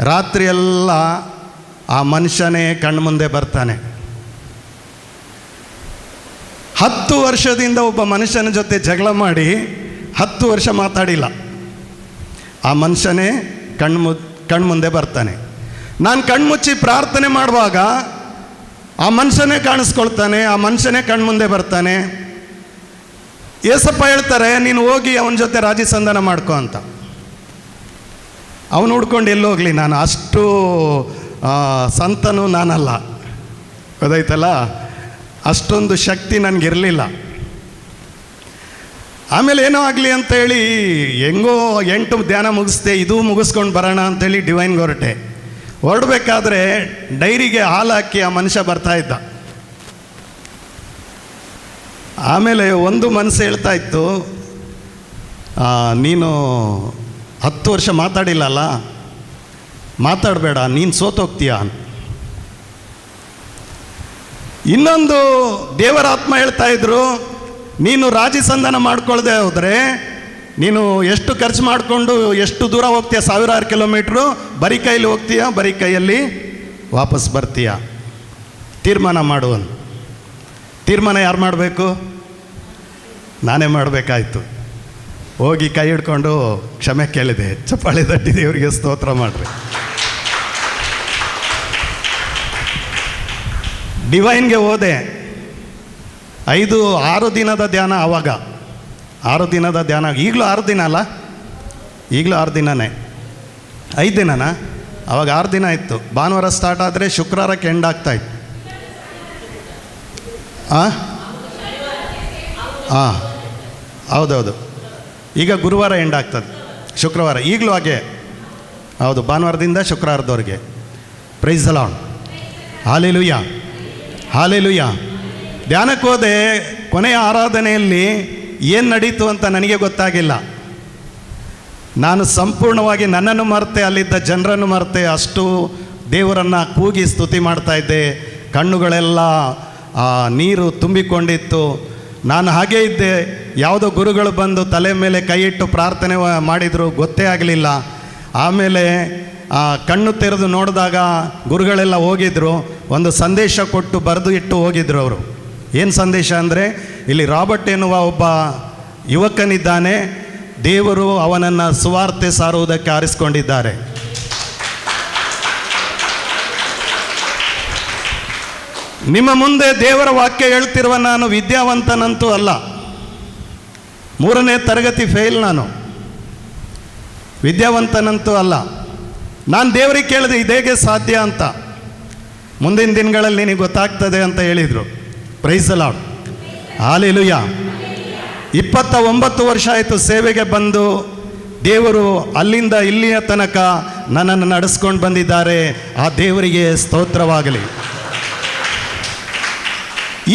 ರಾತ್ರಿ ಎಲ್ಲ ಆ ಮನುಷ್ಯನೇ ಕಣ್ಣು ಮುಂದೆ ಬರ್ತಾನೆ. 10 ವರ್ಷದಿಂದ ಒಬ್ಬ ಮನುಷ್ಯನ ಜೊತೆ ಜಗಳ ಮಾಡಿ 10 ವರ್ಷ ಮಾತಾಡಿಲ್ಲ. ಆ ಮನುಷ್ಯನೇ ಕಣ್ಮುಂದೆ ಬರ್ತಾನೆ. ನಾನು ಕಣ್ಮುಚ್ಚಿ ಪ್ರಾರ್ಥನೆ ಮಾಡುವಾಗ ಆ ಮನುಷ್ಯನೇ ಕಾಣಿಸ್ಕೊಳ್ತಾನೆ, ಆ ಮನುಷ್ಯನೇ ಕಣ್ಮುಂದೆ ಬರ್ತಾನೆ. ಏಸಪ್ಪ ಹೇಳ್ತಾರೆ, ನೀನು ಹೋಗಿ ಅವನ ಜೊತೆ ರಾಜಸಂಧಾನ ಮಾಡ್ಕೊ ಅಂತ. ಅವನು ಹುಡ್ಕೊಂಡು ಎಲ್ಲೋಗ್ಲಿ, ನಾನು ಅಷ್ಟು ಸಂತನೂ ನಾನಲ್ಲ, ಗೊತ್ತಾಯ್ತಲ್ಲ, ಅಷ್ಟೊಂದು ಶಕ್ತಿ ನನಗಿರಲಿಲ್ಲ. ಆಮೇಲೆ ಏನೋ ಆಗಲಿ ಅಂತೇಳಿ ಹೆಂಗೋ 8 ಧ್ಯಾನ ಮುಗಿಸ್ದೆ, ಇದೂ ಮುಗಿಸ್ಕೊಂಡು ಬರೋಣ ಅಂಥೇಳಿ ಡಿವೈನ್ಗೆ ಹೊರಡಬೇಕಾದ್ರೆ ಡೈರಿಗೆ ಹಾಲು ಹಾಕಿ ಆ ಮನುಷ್ಯ ಬರ್ತಾ ಇದ್ದ. ಆಮೇಲೆ ಒಂದು ಮನಸ್ಸು ಹೇಳ್ತಾ ಇತ್ತು, ನೀನು 10 ವರ್ಷ ಮಾತಾಡಿಲ್ಲಲ್ಲ, ಮಾತಾಡಬೇಡ, ನೀನು ಸೋತೋಗ್ತೀಯ. ಇನ್ನೊಂದು ದೇವರ ಆತ್ಮ ಹೇಳ್ತಾ ಇದ್ರು, ನೀನು ರಾಜಸಂಧಾನ ಮಾಡ್ಕೊಳ್ಳದೆ ಹೋದರೆ ನೀನು ಎಷ್ಟು ಖರ್ಚು ಮಾಡಿಕೊಂಡು ಎಷ್ಟು ದೂರ ಹೋಗ್ತೀಯ, ಸಾವಿರಾರು ಕಿಲೋಮೀಟ್ರು, ಬರೀ ಕೈಯಲ್ಲಿ ಹೋಗ್ತೀಯ, ಬರೀ ಕೈಯಲ್ಲಿ ವಾಪಸ್ ಬರ್ತೀಯ. ತೀರ್ಮಾನ ಮಾಡುವನು. ತೀರ್ಮಾನ ಯಾರು ಮಾಡಬೇಕು? ನಾನೇ ಮಾಡಬೇಕಾಯ್ತು. ಹೋಗಿ ಕೈ ಹಿಡ್ಕೊಂಡು ಕ್ಷಮೆ ಕೇಳಿದೆ. ಚಪ್ಪಾಳೆ ತಟ್ಟಿ ದೇವರಿಗೆ ಸ್ತೋತ್ರ ಮಾಡಿರಿ. ಡಿವೈನ್ಗೆ ಹೋದೆ. 6 ದಿನದ ಧ್ಯಾನ. ಆವಾಗ 6 ದಿನದ ಧ್ಯಾನ. ಈಗಲೂ 6 ದಿನ ಅಲ್ಲ? ಈಗಲೂ 6 ದಿನನೇ. 5 ದಿನನಾ? ಆವಾಗ 6 ದಿನ ಇತ್ತು. ಭಾನುವಾರ ಸ್ಟಾರ್ಟ್ ಆದರೆ ಶುಕ್ರವಾರಕ್ಕೆ ಎಂಡ್ ಆಗ್ತಾಯಿತ್ತು. ಹಾಂ, ಹೌದೌದು. ಈಗ ಗುರುವಾರ ಎಂಡ್ ಆಗ್ತದೆ, ಶುಕ್ರವಾರ. ಈಗಲೂ ಹಾಗೆ. ಹೌದು, ಭಾನುವಾರದಿಂದ ಶುಕ್ರವಾರದವರೆಗೆ. Praise the Lord. Hallelujah, hallelujah. ಧ್ಯಾನಕ್ಕೆ ಹೋದೆ. ಕೊನೆಯ ಆರಾಧನೆಯಲ್ಲಿ ಏನು ನಡೀತು ಅಂತ ನನಗೆ ಗೊತ್ತಾಗಿಲ್ಲ. ನಾನು ಸಂಪೂರ್ಣವಾಗಿ ನನ್ನನ್ನು ಮರೆತೆ, ಅಲ್ಲಿದ್ದ ಜನರನ್ನು ಮರೆತೆ, ಅಷ್ಟು ದೇವರನ್ನು ಕೂಗಿ ಸ್ತುತಿ ಮಾಡ್ತಾಯಿದ್ದೆ. ಕಣ್ಣುಗಳೆಲ್ಲ ನೀರು ತುಂಬಿಕೊಂಡಿತ್ತು. ನಾನು ಹಾಗೇ ಇದ್ದೆ. ಯಾವುದೋ ಗುರುಗಳು ಬಂದು ತಲೆ ಮೇಲೆ ಕೈ ಇಟ್ಟು ಪ್ರಾರ್ಥನೆ ಮಾಡಿದರು, ಗೊತ್ತೇ ಆಗಲಿಲ್ಲ. ಆಮೇಲೆ ಕಣ್ಣು ತೆರೆದು ನೋಡಿದಾಗ ಗುರುಗಳೆಲ್ಲ ಹೋಗಿದ್ರು. ಒಂದು ಸಂದೇಶ ಕೊಟ್ಟು ಬರೆದು ಇಟ್ಟು ಹೋಗಿದ್ರು ಅವರು. ಏನು ಸಂದೇಶ ಅಂದರೆ, ಇಲ್ಲಿ ರಾಬರ್ಟ್ ಎನ್ನುವ ಒಬ್ಬ ಯುವಕನಿದ್ದಾನೆ, ದೇವರು ಅವನನ್ನು ಸುವಾರ್ತೆ ಸಾರುವುದಕ್ಕೆ ಆರಿಸಿಕೊಂಡಿದ್ದಾರೆ. ನಿಮ್ಮ ಮುಂದೆ ದೇವರ ವಾಕ್ಯ ಹೇಳ್ತಿರುವ ನಾನು ವಿದ್ಯಾವಂತನಂತೂ ಅಲ್ಲ. 3ನೇ ತರಗತಿ ಫೇಲ್. ನಾನು ವಿದ್ಯಾವಂತನಂತೂ ಅಲ್ಲ. ನಾನು ದೇವರಿಗೆ ಕೇಳಿದೆ, ಇದೇಗೆ ಸಾಧ್ಯ ಅಂತ. ಮುಂದಿನ ದಿನಗಳಲ್ಲಿ ನಿನಗೆ ಗೊತ್ತಾಗ್ತದೆ ಅಂತ ಹೇಳಿದರು. Price the Lord. ಹಾಲೆಲೂಯ. 29 ವರ್ಷ ಆಯಿತು ಸೇವೆಗೆ ಬಂದು. ದೇವರು ಅಲ್ಲಿಂದ ಇಲ್ಲಿಯ ತನಕ ನನ್ನನ್ನು ನಡೆಸ್ಕೊಂಡು ಬಂದಿದ್ದಾರೆ. ಆ ದೇವರಿಗೆ ಸ್ತೋತ್ರವಾಗಲಿ.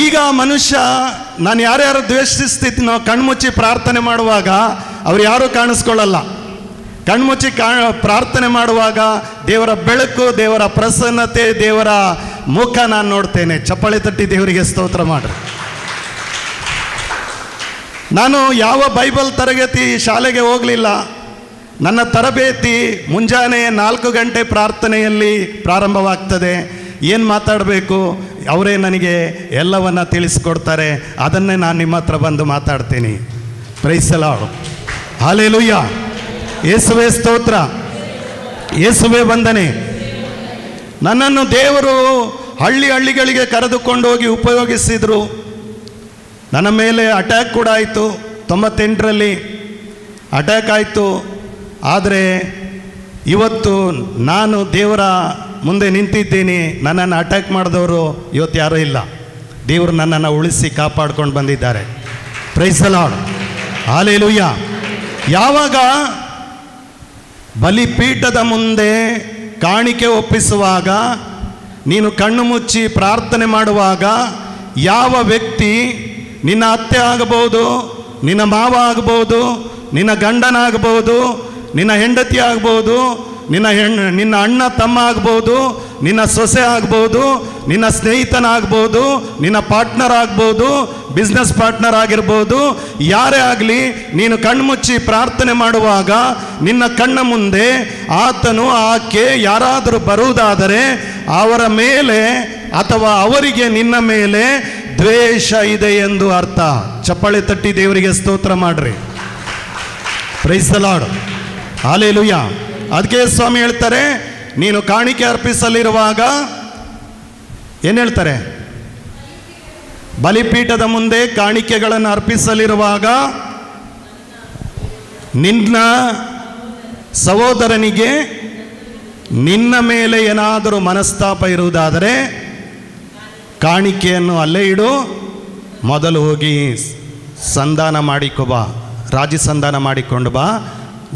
ಈಗ ಮನುಷ್ಯ, ನಾನು ಯಾರ್ಯಾರು ದ್ವೇಷಿಸ್ತಿದ್ನೋ, ಕಣ್ಮುಚ್ಚಿ ಪ್ರಾರ್ಥನೆ ಮಾಡುವಾಗ ಅವ್ರು ಯಾರೂ ಕಾಣಿಸ್ಕೊಳ್ಳಲ್ಲ. ಕಣ್ಮುಚ್ಚಿ ಪ್ರಾರ್ಥನೆ ಮಾಡುವಾಗ ದೇವರ ಬೆಳಕು, ದೇವರ ಪ್ರಸನ್ನತೆ, ದೇವರ ಮುಖ ನಾನು ನೋಡ್ತೇನೆ. ಚಪ್ಪಾಳೆ ತಟ್ಟಿ ದೇವರಿಗೆ ಸ್ತೋತ್ರ ಮಾಡ್ರಿ. ನಾನು ಯಾವ ಬೈಬಲ್ ತರಗತಿ ಶಾಲೆಗೆ ಹೋಗಲಿಲ್ಲ. ನನ್ನ ತರಬೇತಿ ಮುಂಜಾನೆ 4 ಗಂಟೆ ಪ್ರಾರ್ಥನೆಯಲ್ಲಿ ಪ್ರಾರಂಭವಾಗ್ತದೆ. ಏನು ಮಾತಾಡಬೇಕು ಅವರೇ ನನಗೆ ಎಲ್ಲವನ್ನ ತಿಳಿಸ್ಕೊಡ್ತಾರೆ. ಅದನ್ನೇ ನಾನು ನಿಮ್ಮ ಹತ್ರ ಬಂದು ಮಾತಾಡ್ತೀನಿ. Price the Lord. ಹಾಲೆಲೂಯ. ಯೇಸುವೇ ಸ್ತೋತ್ರ, ಯೇಸುವೇ ವಂದನೆ. ನನ್ನನ್ನು ದೇವರು ಹಳ್ಳಿಗಳಿಗೆ ಕರೆದುಕೊಂಡು ಹೋಗಿ ಉಪಯೋಗಿಸಿದರು. ನನ್ನ ಮೇಲೆ ಅಟ್ಯಾಕ್ ಕೂಡ ಆಯಿತು. 98ರಲ್ಲಿ ಅಟ್ಯಾಕ್ ಆಯಿತು. ಆದರೆ ಇವತ್ತು ನಾನು ದೇವರ ಮುಂದೆ ನಿಂತಿದ್ದೀನಿ. ನನ್ನನ್ನು ಅಟ್ಯಾಕ್ ಮಾಡಿದವರು ಇವತ್ತು ಯಾರೂ ಇಲ್ಲ. ದೇವರು ನನ್ನನ್ನು ಉಳಿಸಿ ಕಾಪಾಡ್ಕೊಂಡು ಬಂದಿದ್ದಾರೆ. Price the Lord. ಹಾಲೆಲೂಯ. ಯಾವಾಗ ಬಲಿಪೀಠದ ಮುಂದೆ ಕಾಣಿಕೆ ಒಪ್ಪಿಸುವಾಗ, ನೀನು ಕಣ್ಣು ಮುಚ್ಚಿ ಪ್ರಾರ್ಥನೆ ಮಾಡುವಾಗ, ಯಾವ ವ್ಯಕ್ತಿ ನಿನ್ನ ಅತ್ತೆ ಆಗಬಹುದು, ನಿನ್ನ ಮಾವ ಆಗಬಹುದು, ನಿನ್ನ ಗಂಡನಾಗಬಹುದು, ನಿನ್ನ ಹೆಂಡತಿ ಆಗ್ಬೋದು, ನಿನ್ನ ಅಣ್ಣ ತಮ್ಮ ಆಗ್ಬೋದು, ನಿನ್ನ ಸೊಸೆ ಆಗ್ಬೋದು, ನಿನ್ನ ಸ್ನೇಹಿತನಾಗ್ಬೋದು, ನಿನ್ನ ಪಾರ್ಟ್ನರ್ ಆಗ್ಬೋದು, ಬಿಸ್ನೆಸ್ ಪಾರ್ಟ್ನರ್ ಆಗಿರ್ಬೋದು, ಯಾರೇ ಆಗಲಿ, ನೀನು ಕಣ್ಮುಚ್ಚಿ ಪ್ರಾರ್ಥನೆ ಮಾಡುವಾಗ ನಿನ್ನ ಕಣ್ಣ ಮುಂದೆ ಆತನು ಆಕೆ ಯಾರಾದರೂ ಬರುವುದಾದರೆ ಅವರ ಮೇಲೆ ಅಥವಾ ಅವರಿಗೆ ನಿನ್ನ ಮೇಲೆ ದ್ವೇಷ ಇದೆ ಎಂದು ಅರ್ಥ. ಚಪ್ಪಾಳೆ ತಟ್ಟಿ ದೇವರಿಗೆ ಸ್ತೋತ್ರ ಮಾಡ್ರಿ. Price the Lord. ಹಾಲೆಲೂಯ. ಅದಕ್ಕೆ ಸ್ವಾಮಿ ಹೇಳ್ತಾರೆ, ನೀನು ಕಾಣಿಕೆ ಅರ್ಪಿಸಲಿರುವಾಗ ಏನು ಹೇಳ್ತಾರೆ? ಬಲಿಪೀಠದ ಮುಂದೆ ಕಾಣಿಕೆಗಳನ್ನು ಅರ್ಪಿಸಲಿರುವಾಗ ನಿನ್ನ ಸಹೋದರನಿಗೆ ನಿನ್ನ ಮೇಲೆ ಏನಾದರೂ ಮನಸ್ತಾಪ ಇರುವುದಾದರೆ ಕಾಣಿಕೆಯನ್ನು ಅಲ್ಲೇ ಇಡು, ಮೊದಲು ಹೋಗಿ ಸಂಧಾನ ಮಾಡಿಕೊ ಬಾ, ರಾಜಿ ಸಂಧಾನ ಮಾಡಿಕೊಂಡು ಬಾ,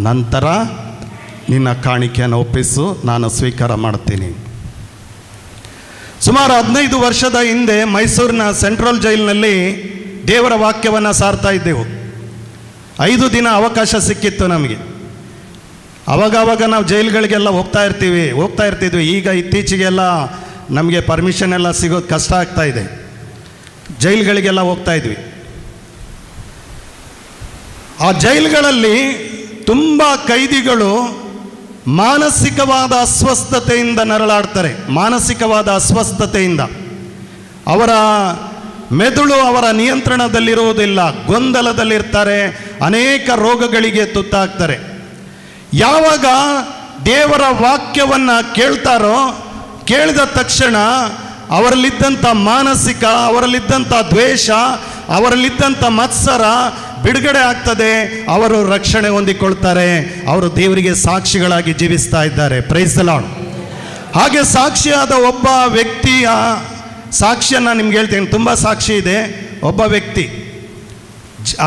ನಂತರ ನಿನ್ನ ಕಾಣಿಕೆಯನ್ನು ಒಪ್ಪಿಸು, ನಾನು ಸ್ವೀಕಾರ ಮಾಡ್ತೀನಿ. ಸುಮಾರು 15 ವರ್ಷದ ಹಿಂದೆ ಮೈಸೂರಿನ ಸೆಂಟ್ರಲ್ ಜೈಲಿನಲ್ಲಿ ದೇವರ ವಾಕ್ಯವನ್ನು ಸಾರ್ತಾ ಇದ್ದೆವು. 5 ದಿನ ಅವಕಾಶ ಸಿಕ್ಕಿತ್ತು ನಮಗೆ. ಅವಾಗವಾಗ ನಾವು ಜೈಲುಗಳಿಗೆಲ್ಲ ಹೋಗ್ತಾ ಇರ್ತಿದ್ವಿ. ಈಗ ಇತ್ತೀಚೆಗೆಲ್ಲ ನಮಗೆ ಪರ್ಮಿಷನ್ ಎಲ್ಲ ಸಿಗೋದು ಕಷ್ಟ ಆಗ್ತಾ ಇದೆ. ಜೈಲುಗಳಿಗೆಲ್ಲ ಹೋಗ್ತಾ ಇದ್ವಿ. ಆ ಜೈಲುಗಳಲ್ಲಿ ತುಂಬ ಕೈದಿಗಳು ಮಾನಸಿಕವಾದ ಅಸ್ವಸ್ಥತೆಯಿಂದ ನರಳಾಡ್ತಾರೆ. ಮಾನಸಿಕವಾದ ಅಸ್ವಸ್ಥತೆಯಿಂದ ಅವರ ಮೆದುಳು ಅವರ ನಿಯಂತ್ರಣದಲ್ಲಿರುವುದಿಲ್ಲ, ಗೊಂದಲದಲ್ಲಿರ್ತಾರೆ, ಅನೇಕ ರೋಗಗಳಿಗೆ ತುತ್ತಾಗ್ತಾರೆ. ಯಾವಾಗ ದೇವರ ವಾಕ್ಯವನ್ನು ಕೇಳ್ತಾರೋ, ಕೇಳಿದ ತಕ್ಷಣ ಅವರಲ್ಲಿದ್ದಂಥ ಮಾನಸಿಕ, ಅವರಲ್ಲಿದ್ದಂಥ ದ್ವೇಷ, ಅವರಲ್ಲಿದ್ದಂಥ ಮತ್ಸರ ಬಿಡುಗಡೆ ಆಗ್ತದೆ. ಅವರು ರಕ್ಷಣೆ ಹೊಂದಿಕೊಳ್ತಾರೆ. ಅವರು ದೇವರಿಗೆ ಸಾಕ್ಷಿಗಳಾಗಿ ಜೀವಿಸ್ತಾ ಇದ್ದಾರೆ. Price the lord. ಹಾಗೆ ಸಾಕ್ಷಿಯಾದ ಒಬ್ಬ ವ್ಯಕ್ತಿಯ ಸಾಕ್ಷಿಯನ್ನು ನಿಮ್ಗೆ ಹೇಳ್ತೀನಿ. ತುಂಬ ಸಾಕ್ಷಿ ಇದೆ. ಒಬ್ಬ ವ್ಯಕ್ತಿ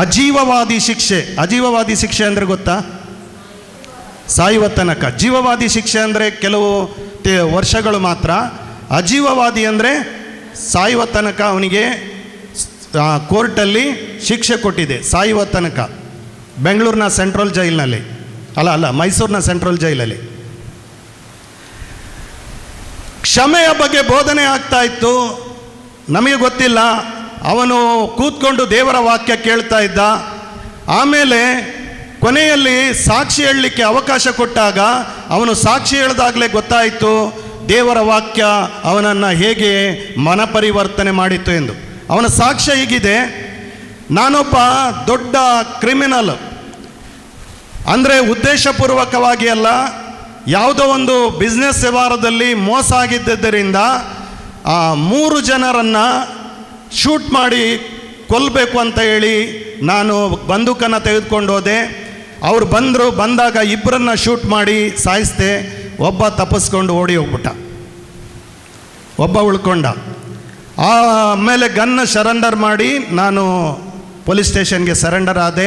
ಅಜೀವವಾದಿ ಶಿಕ್ಷೆ. ಅಜೀವವಾದಿ ಶಿಕ್ಷೆ ಅಂದರೆ ಗೊತ್ತಾ? ಸಾಯುವ ತನಕ. ಜೀವವಾದಿ ಶಿಕ್ಷೆ ಅಂದರೆ ಕೆಲವು ವರ್ಷಗಳು ಮಾತ್ರ. ಅಜೀವವಾದಿ ಅಂದರೆ ಸಾಯುವ ತನಕ ಅವನಿಗೆ ಕೋರ್ಟಲ್ಲಿ ಶಿಕ್ಷೆ ಕೊಟ್ಟಿದೆ, ಸಾಯುವ ತನಕ. ಬೆಂಗಳೂರಿನ ಸೆಂಟ್ರಲ್ ಜೈಲಿನಲ್ಲಿ, ಅಲ್ಲ ಮೈಸೂರಿನ ಸೆಂಟ್ರಲ್ ಜೈಲಲ್ಲಿ. ಕ್ಷಮೆಯ ಬಗ್ಗೆ ಬೋಧನೆ ಆಗ್ತಾ ಇತ್ತು. ನಮಗೆ ಗೊತ್ತಿಲ್ಲ. ಅವನು ಕೂತ್ಕೊಂಡು ದೇವರ ವಾಕ್ಯ ಕೇಳ್ತಾ ಇದ್ದ. ಆಮೇಲೆ ಕೊನೆಯಲ್ಲಿ ಸಾಕ್ಷಿ ಹೇಳಲಿಕ್ಕೆ ಅವಕಾಶ ಕೊಟ್ಟಾಗ ಅವನು ಸಾಕ್ಷಿ ಹೇಳಿದಾಗಲೇ ಗೊತ್ತಾಯಿತು ದೇವರ ವಾಕ್ಯ ಅವನನ್ನು ಹೇಗೆ ಮನಪರಿವರ್ತನೆ ಮಾಡಿತ್ತು ಎಂದು. ಅವನ ಸಾಕ್ಷ್ಯ ಹೀಗಿದೆ: ನಾನೊಬ್ಬ ದೊಡ್ಡ ಕ್ರಿಮಿನಲ್, ಅಂದರೆ ಉದ್ದೇಶಪೂರ್ವಕವಾಗಿ ಅಲ್ಲ, ಯಾವುದೋ ಒಂದು ಬಿಸ್ನೆಸ್ ವ್ಯವಹಾರದಲ್ಲಿ ಮೋಸ ಆಗಿದ್ದರಿಂದ 3 ಜನರನ್ನು ಶೂಟ್ ಮಾಡಿ ಕೊಲ್ಲಬೇಕು ಅಂತ ಹೇಳಿ ನಾನು ಬಂದೂಕನ್ನು ತೆಗೆದುಕೊಂಡು ಹೋದೆ. ಅವ್ರು ಬಂದಾಗ 2 ಶೂಟ್ ಮಾಡಿ ಸಾಯಿಸ್ದೆ. ಒಬ್ಬ ತಪ್ಪಿಸ್ಕೊಂಡು ಓಡಿ ಹೋಗ್ಬಿಟ್ಟ, ಒಬ್ಬ ಉಳ್ಕೊಂಡ. ಆಮೇಲೆ ಗನ್ನ ಸರೆಂಡರ್ ಮಾಡಿ ನಾನು ಪೊಲೀಸ್ ಸ್ಟೇಷನ್ಗೆ ಸರೆಂಡರ್ ಆದೆ.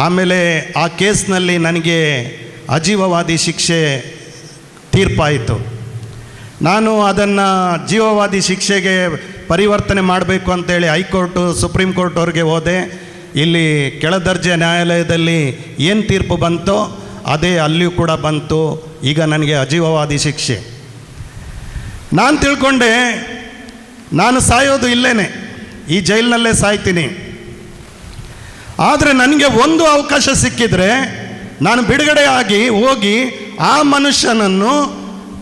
ಆಮೇಲೆ ಆ ಕೇಸ್ನಲ್ಲಿ ನನಗೆ ಅಜೀವವಾದಿ ಶಿಕ್ಷೆ ತೀರ್ಪಾಯಿತು. ನಾನು ಅದನ್ನು ಜೀವವಾದಿ ಶಿಕ್ಷೆಗೆ ಪರಿವರ್ತನೆ ಮಾಡಬೇಕು ಅಂತೇಳಿ ಹೈಕೋರ್ಟು, ಸುಪ್ರೀಂ ಕೋರ್ಟ್ ಅವ್ರಿಗೆ ಹೋದೆ. ಇಲ್ಲಿ ಕೆಳದರ್ಜೆ ನ್ಯಾಯಾಲಯದಲ್ಲಿ ಏನು ತೀರ್ಪು ಬಂತೋ ಅದೇ ಅಲ್ಲಿಯೂ ಕೂಡ ಬಂತು. ಈಗ ನನಗೆ ಅಜೀವವಾದಿ ಶಿಕ್ಷೆ. ನಾನು ತಿಳ್ಕೊಂಡೆ ನಾನು ಸಾಯೋದು ಇಲ್ಲೇನೆ, ಈ ಜೈಲಿನಲ್ಲೇ ಸಾಯ್ತೀನಿ. ಆದರೆ ನನಗೆ ಒಂದು ಅವಕಾಶ ಸಿಕ್ಕಿದರೆ ನಾನು ಬಿಡುಗಡೆ ಆಗಿ ಹೋಗಿ ಆ ಮನುಷ್ಯನನ್ನು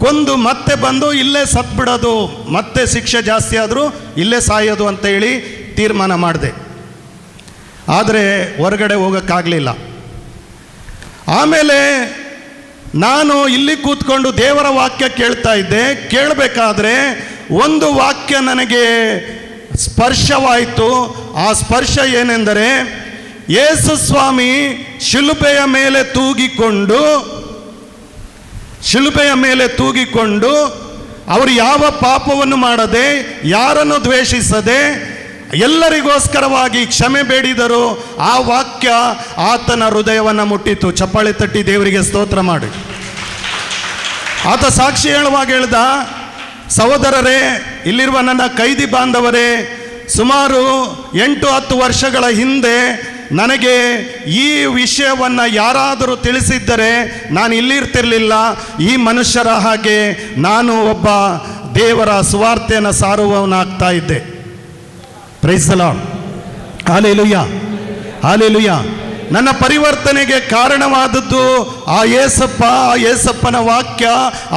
ಕೊಂದು ಮತ್ತೆ ಬಂದು ಇಲ್ಲೇ ಸತ್ಬಿಡೋದು, ಮತ್ತೆ ಶಿಕ್ಷೆ ಜಾಸ್ತಿ ಆದರೂ ಇಲ್ಲೇ ಸಾಯೋದು ಅಂತ ಹೇಳಿ ತೀರ್ಮಾನ ಮಾಡಿದೆ. ಆದರೆ ಹೊರಗಡೆ ಹೋಗೋಕ್ಕಾಗಲಿಲ್ಲ. ಆಮೇಲೆ ನಾನು ಇಲ್ಲಿ ಕೂತ್ಕೊಂಡು ದೇವರ ವಾಕ್ಯ ಕೇಳ್ತಾ ಇದ್ದೆ. ಕೇಳಬೇಕಾದ್ರೆ ಒಂದು ವಾಕ್ಯ ನನಗೆ ಸ್ಪರ್ಶವಾಯಿತು. ಆ ಸ್ಪರ್ಶ ಏನೆಂದರೆ, ಯೇಸು ಸ್ವಾಮಿ ಶಿಲುಬೆಯ ಮೇಲೆ ತೂಗಿಕೊಂಡು ಅವರು ಯಾವ ಪಾಪವನ್ನು ಮಾಡದೆ, ಯಾರನ್ನು ದ್ವೇಷಿಸದೆ, ಎಲ್ಲರಿಗೋಸ್ಕರವಾಗಿ ಕ್ಷಮೆ ಬೇಡಿದರು. ಆ ವಾಕ್ಯ ಆತನ ಹೃದಯವನ್ನು ಮುಟ್ಟಿತು. ಚಪ್ಪಾಳೆ ತಟ್ಟಿ ದೇವರಿಗೆ ಸ್ತೋತ್ರ ಮಾಡಿ. ಆತ ಸಾಕ್ಷಿ ಹೇಳುವಾಗ ಹೇಳ್ದ, ಸಹೋದರರೇ, ಇಲ್ಲಿರುವ ನನ್ನ ಕೈದಿ ಬಾಂಧವರೇ, ಸುಮಾರು 8-10 ವರ್ಷಗಳ ಹಿಂದೆ ನನಗೆ ಈ ವಿಷಯವನ್ನು ಯಾರಾದರೂ ತಿಳಿಸಿದ್ದರೆ ನಾನು ಇಲ್ಲಿರ್ತಿರಲಿಲ್ಲ. ಈ ಮನುಷ್ಯರ ಹಾಗೆ ನಾನು ಒಬ್ಬ ದೇವರ ಸುವಾರ್ತೆಯನ್ನು ಸಾರುವವನಾಗ್ತಾ ಇದ್ದೆ. Price the Lord. Hallelujah, hallelujah. ನನ್ನ ಪರಿವರ್ತನೆಗೆ ಕಾರಣವಾದದ್ದು ಆ ಯೇಸಪ್ಪನ ವಾಕ್ಯ.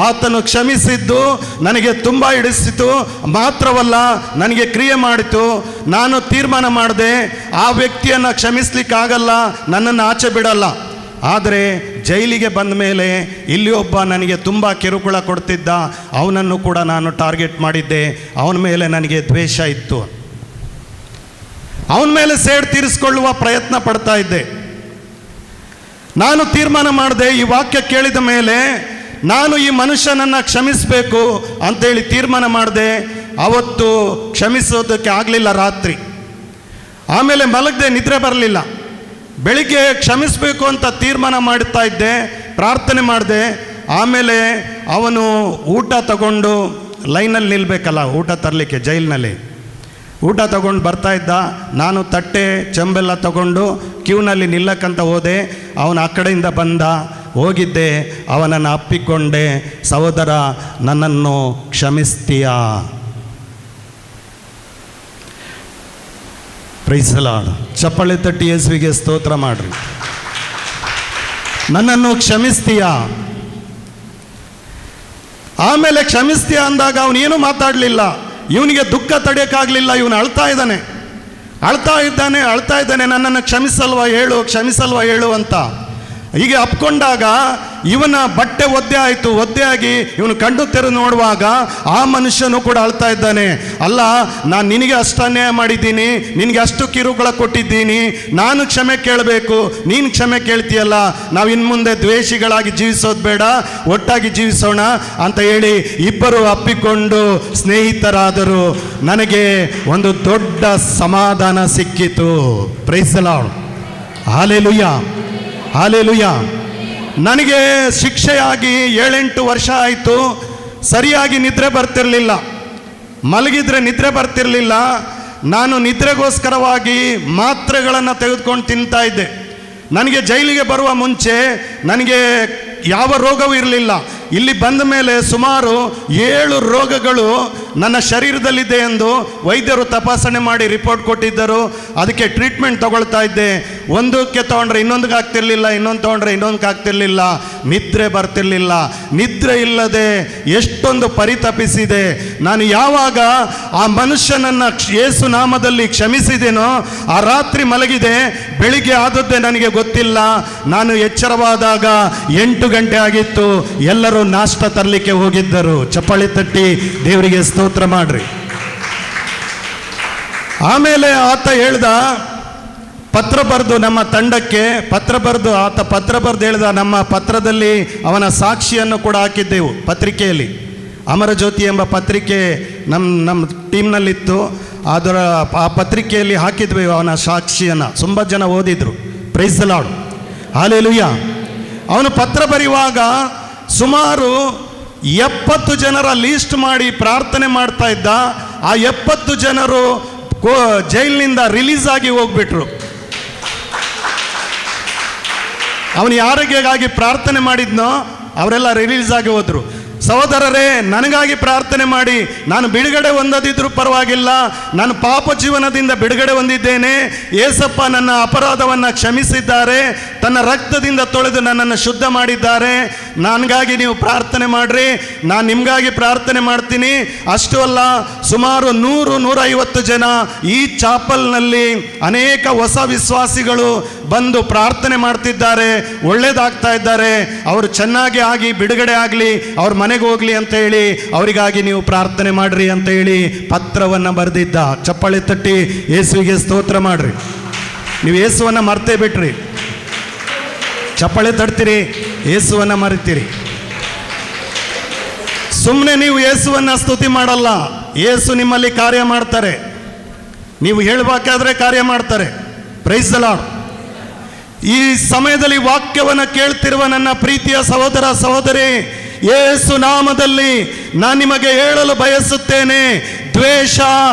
ಆತನು ಕ್ಷಮಿಸಿದ್ದು ನನಗೆ ತುಂಬ ಹಿಡಿಸಿತು. ಮಾತ್ರವಲ್ಲ, ನನಗೆ ಕ್ರಿಯೆ ಮಾಡಿತು. ನಾನು ತೀರ್ಮಾನ ಮಾಡಿದೆ, ಆ ವ್ಯಕ್ತಿಯನ್ನು ಕ್ಷಮಿಸ್ಲಿಕ್ಕಾಗಲ್ಲ, ನನ್ನನ್ನು ಆಚೆ ಬಿಡಲ್ಲ. ಆದರೆ ಜೈಲಿಗೆ ಬಂದ ಮೇಲೆ ಇಲ್ಲಿ ಒಬ್ಬ ನನಗೆ ತುಂಬ ಕಿರುಕುಳ ಕೊಡ್ತಿದ್ದ, ಅವನನ್ನು ಕೂಡ ನಾನು ಟಾರ್ಗೆಟ್ ಮಾಡಿದ್ದೆ. ಅವನ ಮೇಲೆ ನನಗೆ ದ್ವೇಷ ಇತ್ತು. ಅವನ ಮೇಲೆ ಸೇಡು ತೀರಿಸಿಕೊಳ್ಳುವ ಪ್ರಯತ್ನ ಪಡ್ತಾ ಇದ್ದೆ. ನಾನು ತೀರ್ಮಾನ ಮಾಡಿದೆ, ಈ ವಾಕ್ಯ ಕೇಳಿದ ಮೇಲೆ ನಾನು ಈ ಮನುಷ್ಯನನ್ನು ಕ್ಷಮಿಸಬೇಕು ಅಂತೇಳಿ ತೀರ್ಮಾನ ಮಾಡಿದೆ. ಅವತ್ತು ಕ್ಷಮಿಸೋದಕ್ಕೆ ಆಗಲಿಲ್ಲ ರಾತ್ರಿ. ಆಮೇಲೆ ಮಲಗದೆ, ನಿದ್ರೆ ಬರಲಿಲ್ಲ. ಬೆಳಿಗ್ಗೆ ಕ್ಷಮಿಸಬೇಕು ಅಂತ ತೀರ್ಮಾನ ಮಾಡ್ತಾ ಇದ್ದೆ, ಪ್ರಾರ್ಥನೆ ಮಾಡಿದೆ. ಆಮೇಲೆ ಅವನು ಊಟ ತಗೊಂಡು ಲೈನಲ್ಲಿ ನಿಲ್ಲಬೇಕಲ್ಲ ಊಟ ತರಲಿಕ್ಕೆ, ಜೈಲಿನಲ್ಲಿ ಊಟ ತಗೊಂಡು ಬರ್ತಾ ಇದ್ದ. ನಾನು ತಟ್ಟೆ ಚೆಂಬೆಲ್ಲ ತಗೊಂಡು ಕ್ಯೂನಲ್ಲಿ ನಿಲ್ಲಕ್ಕಂತ ಹೋದೆ. ಅವನು ಆ ಕಡೆಯಿಂದ ಬಂದ. ಹೋಗಿದ್ದೆ, ಅವನನ್ನು ಅಪ್ಪಿಕೊಂಡೆ. ಸಹೋದರ, ನನ್ನನ್ನು ಕ್ಷಮಿಸ್ತೀಯಾ? Price the lord. ಚಪ್ಪಾಳೆ ತಟ್ಟಿ ಯೇಸುವಿಗೆ ಸ್ತೋತ್ರ ಮಾಡ್ರಿ. ನನ್ನನ್ನು ಕ್ಷಮಿಸ್ತೀಯಾ? ಆಮೇಲೆ ಕ್ಷಮಿಸ್ತೀಯಾ ಅಂದಾಗ ಅವನೇನು ಮಾತಾಡಲಿಲ್ಲ. ಇವನಿಗೆ ದುಃಖ ತಡೆಯೋಕ್ಕಾಗಲಿಲ್ಲ. ಇವನು ಅಳ್ತಾ ಇದ್ದಾನೆ, ನನ್ನನ್ನು ಕ್ಷಮಿಸಲ್ವಾ ಹೇಳು ಅಂತ. ಹೀಗೆ ಅಪ್ಕೊಂಡಾಗ ಇವನ ಬಟ್ಟೆ ಒದ್ದೆ ಆಗಿ ಇವನು ಕಣ್ಣು ತೆರೆದು ನೋಡುವಾಗ ಆ ಮನುಷ್ಯನು ಕೂಡ ಅಳ್ತಾ ಇದ್ದಾನೆ. ಅಲ್ಲ, ನಾನು ನಿನಗೆ ಅಷ್ಟು ಅನ್ಯಾಯ ಮಾಡಿದ್ದೀನಿ, ನಿನಗೆ ಅಷ್ಟು ಕಿರುಕುಳ ಕೊಟ್ಟಿದ್ದೀನಿ, ನಾನು ಕ್ಷಮೆ ಕೇಳಬೇಕು, ನೀನು ಕ್ಷಮೆ ಕೇಳ್ತೀಯಲ್ಲ, ನಾವು ಇನ್ನು ಮುಂದೆ ದ್ವೇಷಿಗಳಾಗಿ ಜೀವಿಸೋದು ಬೇಡ, ಒಟ್ಟಾಗಿ ಜೀವಿಸೋಣ ಅಂತ ಹೇಳಿ ಇಬ್ಬರು ಅಪ್ಪಿಕೊಂಡು ಸ್ನೇಹಿತರಾದರು. ನನಗೆ ಒಂದು ದೊಡ್ಡ ಸಮಾಧಾನ ಸಿಕ್ಕಿತು. Praise the lord. ಹಾಲೆಲೂಯಾ. ನನಗೆ ಶಿಕ್ಷೆಯಾಗಿ 7-8 ವರ್ಷ ಆಯಿತು. ಸರಿಯಾಗಿ ನಿದ್ರೆ ಬರ್ತಿರಲಿಲ್ಲ. ಮಲಗಿದ್ರೆ ನಿದ್ರೆ ಬರ್ತಿರಲಿಲ್ಲ. ನಾನು ನಿದ್ರೆಗೋಸ್ಕರವಾಗಿ ಮಾತ್ರೆಗಳನ್ನು ತೆಗೆದುಕೊಂಡು ತಿಂತಾ ಇದ್ದೆ. ನನಗೆ ಜೈಲಿಗೆ ಬರುವ ಮುಂಚೆ ನನಗೆ ಯಾವ ರೋಗವೂ ಇರಲಿಲ್ಲ. ಇಲ್ಲಿ ಬಂದ ಮೇಲೆ ಸುಮಾರು 7 ರೋಗಗಳು ನನ್ನ ಶರೀರದಲ್ಲಿದೆ ಎಂದು ವೈದ್ಯರು ತಪಾಸಣೆ ಮಾಡಿ ರಿಪೋರ್ಟ್ ಕೊಟ್ಟಿದ್ದರು. ಅದಕ್ಕೆ ಟ್ರೀಟ್ಮೆಂಟ್ ತಗೊಳ್ತಾ ಇದ್ದೆ. ಒಂದಕ್ಕೆ ತೊಗೊಂಡ್ರೆ ಇನ್ನೊಂದಕ್ಕೆ ಆಗ್ತಿರ್ಲಿಲ್ಲ, ಇನ್ನೊಂದು ತೊಗೊಂಡ್ರೆ ಇನ್ನೊಂದಕ್ಕೆ ಆಗ್ತಿರ್ಲಿಲ್ಲ. ನಿದ್ರೆ ಬರ್ತಿರ್ಲಿಲ್ಲ. ನಿದ್ರೆ ಇಲ್ಲದೆ ಎಷ್ಟೊಂದು ಪರಿತಪಿಸಿದೆ. ನಾನು ಯಾವಾಗ ಆ ಮನುಷ್ಯನನ್ನು ಯೇಸು ನಾಮದಲ್ಲಿ ಕ್ಷಮಿಸಿದೆನೋ ಆ ರಾತ್ರಿ ಮಲಗಿದೆ. ಬೆಳಿಗ್ಗೆ ಆದದ್ದೇ ನನಗೆ ಗೊತ್ತಿಲ್ಲ. ನಾನು ಎಚ್ಚರವಾದಾಗ 8 ಗಂಟೆ ಆಗಿತ್ತು. ಎಲ್ಲರೂ ನಾಷ್ಟ ತರಲಿಕ್ಕೆ ಹೋಗಿದ್ದರು. ಚಪ್ಪಾಳೆ ತಟ್ಟಿ ದೇವರಿಗೆ ಸ್ತೋತ್ರ ಮಾಡ್ರಿ. ಆಮೇಲೆ ಆತ ಹೇಳ್ದ, ಪತ್ರ ಬರೆದು ನಮ್ಮ ತಂಡಕ್ಕೆ ಪತ್ರ ಬರೆದು ಹೇಳ್ದ, ನಮ್ಮ ಪತ್ರದಲ್ಲಿ ಅವನ ಸಾಕ್ಷಿಯನ್ನು ಕೂಡ ಹಾಕಿದ್ದೆವು ಪತ್ರಿಕೆಯಲ್ಲಿ. ಅಮರಜ್ಯೋತಿ ಎಂಬ ಪತ್ರಿಕೆ ನಮ್ಮ ಟೀಮ್ನಲ್ಲಿತ್ತು. ಆ ಪತ್ರಿಕೆಯಲ್ಲಿ ಹಾಕಿದ್ವಿ ಅವನ ಸಾಕ್ಷಿಯನ್ನು. ತುಂಬ ಜನ ಓದಿದ್ರು. Praise the lord. ಹಾಲೆಲೂಯಾ. ಅವನು ಪತ್ರ ಬರೆಯುವಾಗ ಸುಮಾರು 70 ಜನರ ಲೀಸ್ಟ್ ಮಾಡಿ ಪ್ರಾರ್ಥನೆ ಮಾಡ್ತಾ ಇದ್ದ. ಆ 70 ಜನರು ಜೈಲಿನಿಂದ ರಿಲೀಸ್ ಆಗಿ ಹೋಗ್ಬಿಟ್ರು. ಅವನು ಯಾರಿಗಾಗಿ ಪ್ರಾರ್ಥನೆ ಮಾಡಿದ್ನೋ ಅವರೆಲ್ಲ ರಿಲೀಸ್ ಆಗಿ ಹೋದ್ರು. ಸಹೋದರರೇ, ನನಗಾಗಿ ಪ್ರಾರ್ಥನೆ ಮಾಡಿ. ನಾನು ಬಿಡುಗಡೆ ಹೊಂದದಿದ್ರೂ ಪರವಾಗಿಲ್ಲ, ನಾನು ಪಾಪ ಜೀವನದಿಂದ ಬಿಡುಗಡೆ ಹೊಂದಿದ್ದೇನೆ. ಏಸಪ್ಪ ನನ್ನ ಅಪರಾಧವನ್ನು ಕ್ಷಮಿಸಿದ್ದಾರೆ, ತನ್ನ ರಕ್ತದಿಂದ ತೊಳೆದು ನನ್ನನ್ನು ಶುದ್ಧ ಮಾಡಿದ್ದಾರೆ. ನನಗಾಗಿ ನೀವು ಪ್ರಾರ್ಥನೆ ಮಾಡ್ರಿ, ನಾನು ನಿಮಗಾಗಿ ಪ್ರಾರ್ಥನೆ ಮಾಡ್ತೀನಿ. ಅಷ್ಟು ಅಲ್ಲ, ಸುಮಾರು 100-150 ಜನ ಈ ಚಾಪಲ್ನಲ್ಲಿ ಅನೇಕ ಹೊಸ ವಿಶ್ವಾಸಿಗಳು ಬಂದು ಪ್ರಾರ್ಥನೆ ಮಾಡ್ತಿದ್ದಾರೆ, ಒಳ್ಳೇದಾಗ್ತಾ ಇದ್ದಾರೆ. ಅವರು ಚೆನ್ನಾಗಿ ಆಗಿ ಬಿಡುಗಡೆ ಆಗಲಿ, ಅವ್ರ ಮನೆಗೆ ಹೋಗ್ಲಿ ಅಂತ ಹೇಳಿ ಅವರಿಗಾಗಿ ನೀವು ಪ್ರಾರ್ಥನೆ ಮಾಡ್ರಿ ಅಂತ ಹೇಳಿ ಪತ್ರವನ್ನು ಬರೆದಿದ್ದ. ಚಪ್ಪಾಳೆ ತಟ್ಟಿ ಯೇಸುವಿಗೆ ಸ್ತೋತ್ರ ಮಾಡ್ರಿ. ನೀವು ಯೇಸುವನ್ನು ಮರ್ತೇ ಬಿಟ್ರಿ. ಚಪ್ಪಾಳೆ ತಟ್ತೀರಿ, ಯೇಸುವನ್ನು ಮರಿತೀರಿ. ಸುಮ್ಮನೆ ನೀವು ಯೇಸುವನ್ನು ಸ್ತುತಿ ಮಾಡಲ್ಲ. ಯೇಸು ನಿಮ್ಮಲ್ಲಿ ಕಾರ್ಯ ಮಾಡ್ತಾರೆ. ನೀವು ಹೇಳಬೇಕಾದ್ರೆ ಕಾರ್ಯ ಮಾಡ್ತಾರೆ. Praise the Lord. ಈ ಸಮಯದಲ್ಲಿ ವಾಕ್ಯವನ್ನು ಕೇಳ್ತಿರುವ ನನ್ನ ಪ್ರೀತಿಯ ಸಹೋದರ ಸಹೋದರಿ, ಯೇಸು ನಾಮದಲ್ಲಿ ನಾನು ನಿಮಗೆ ಹೇಳಲು ಬಯಸುತ್ತೇನೆ, ದ್ವೇಷ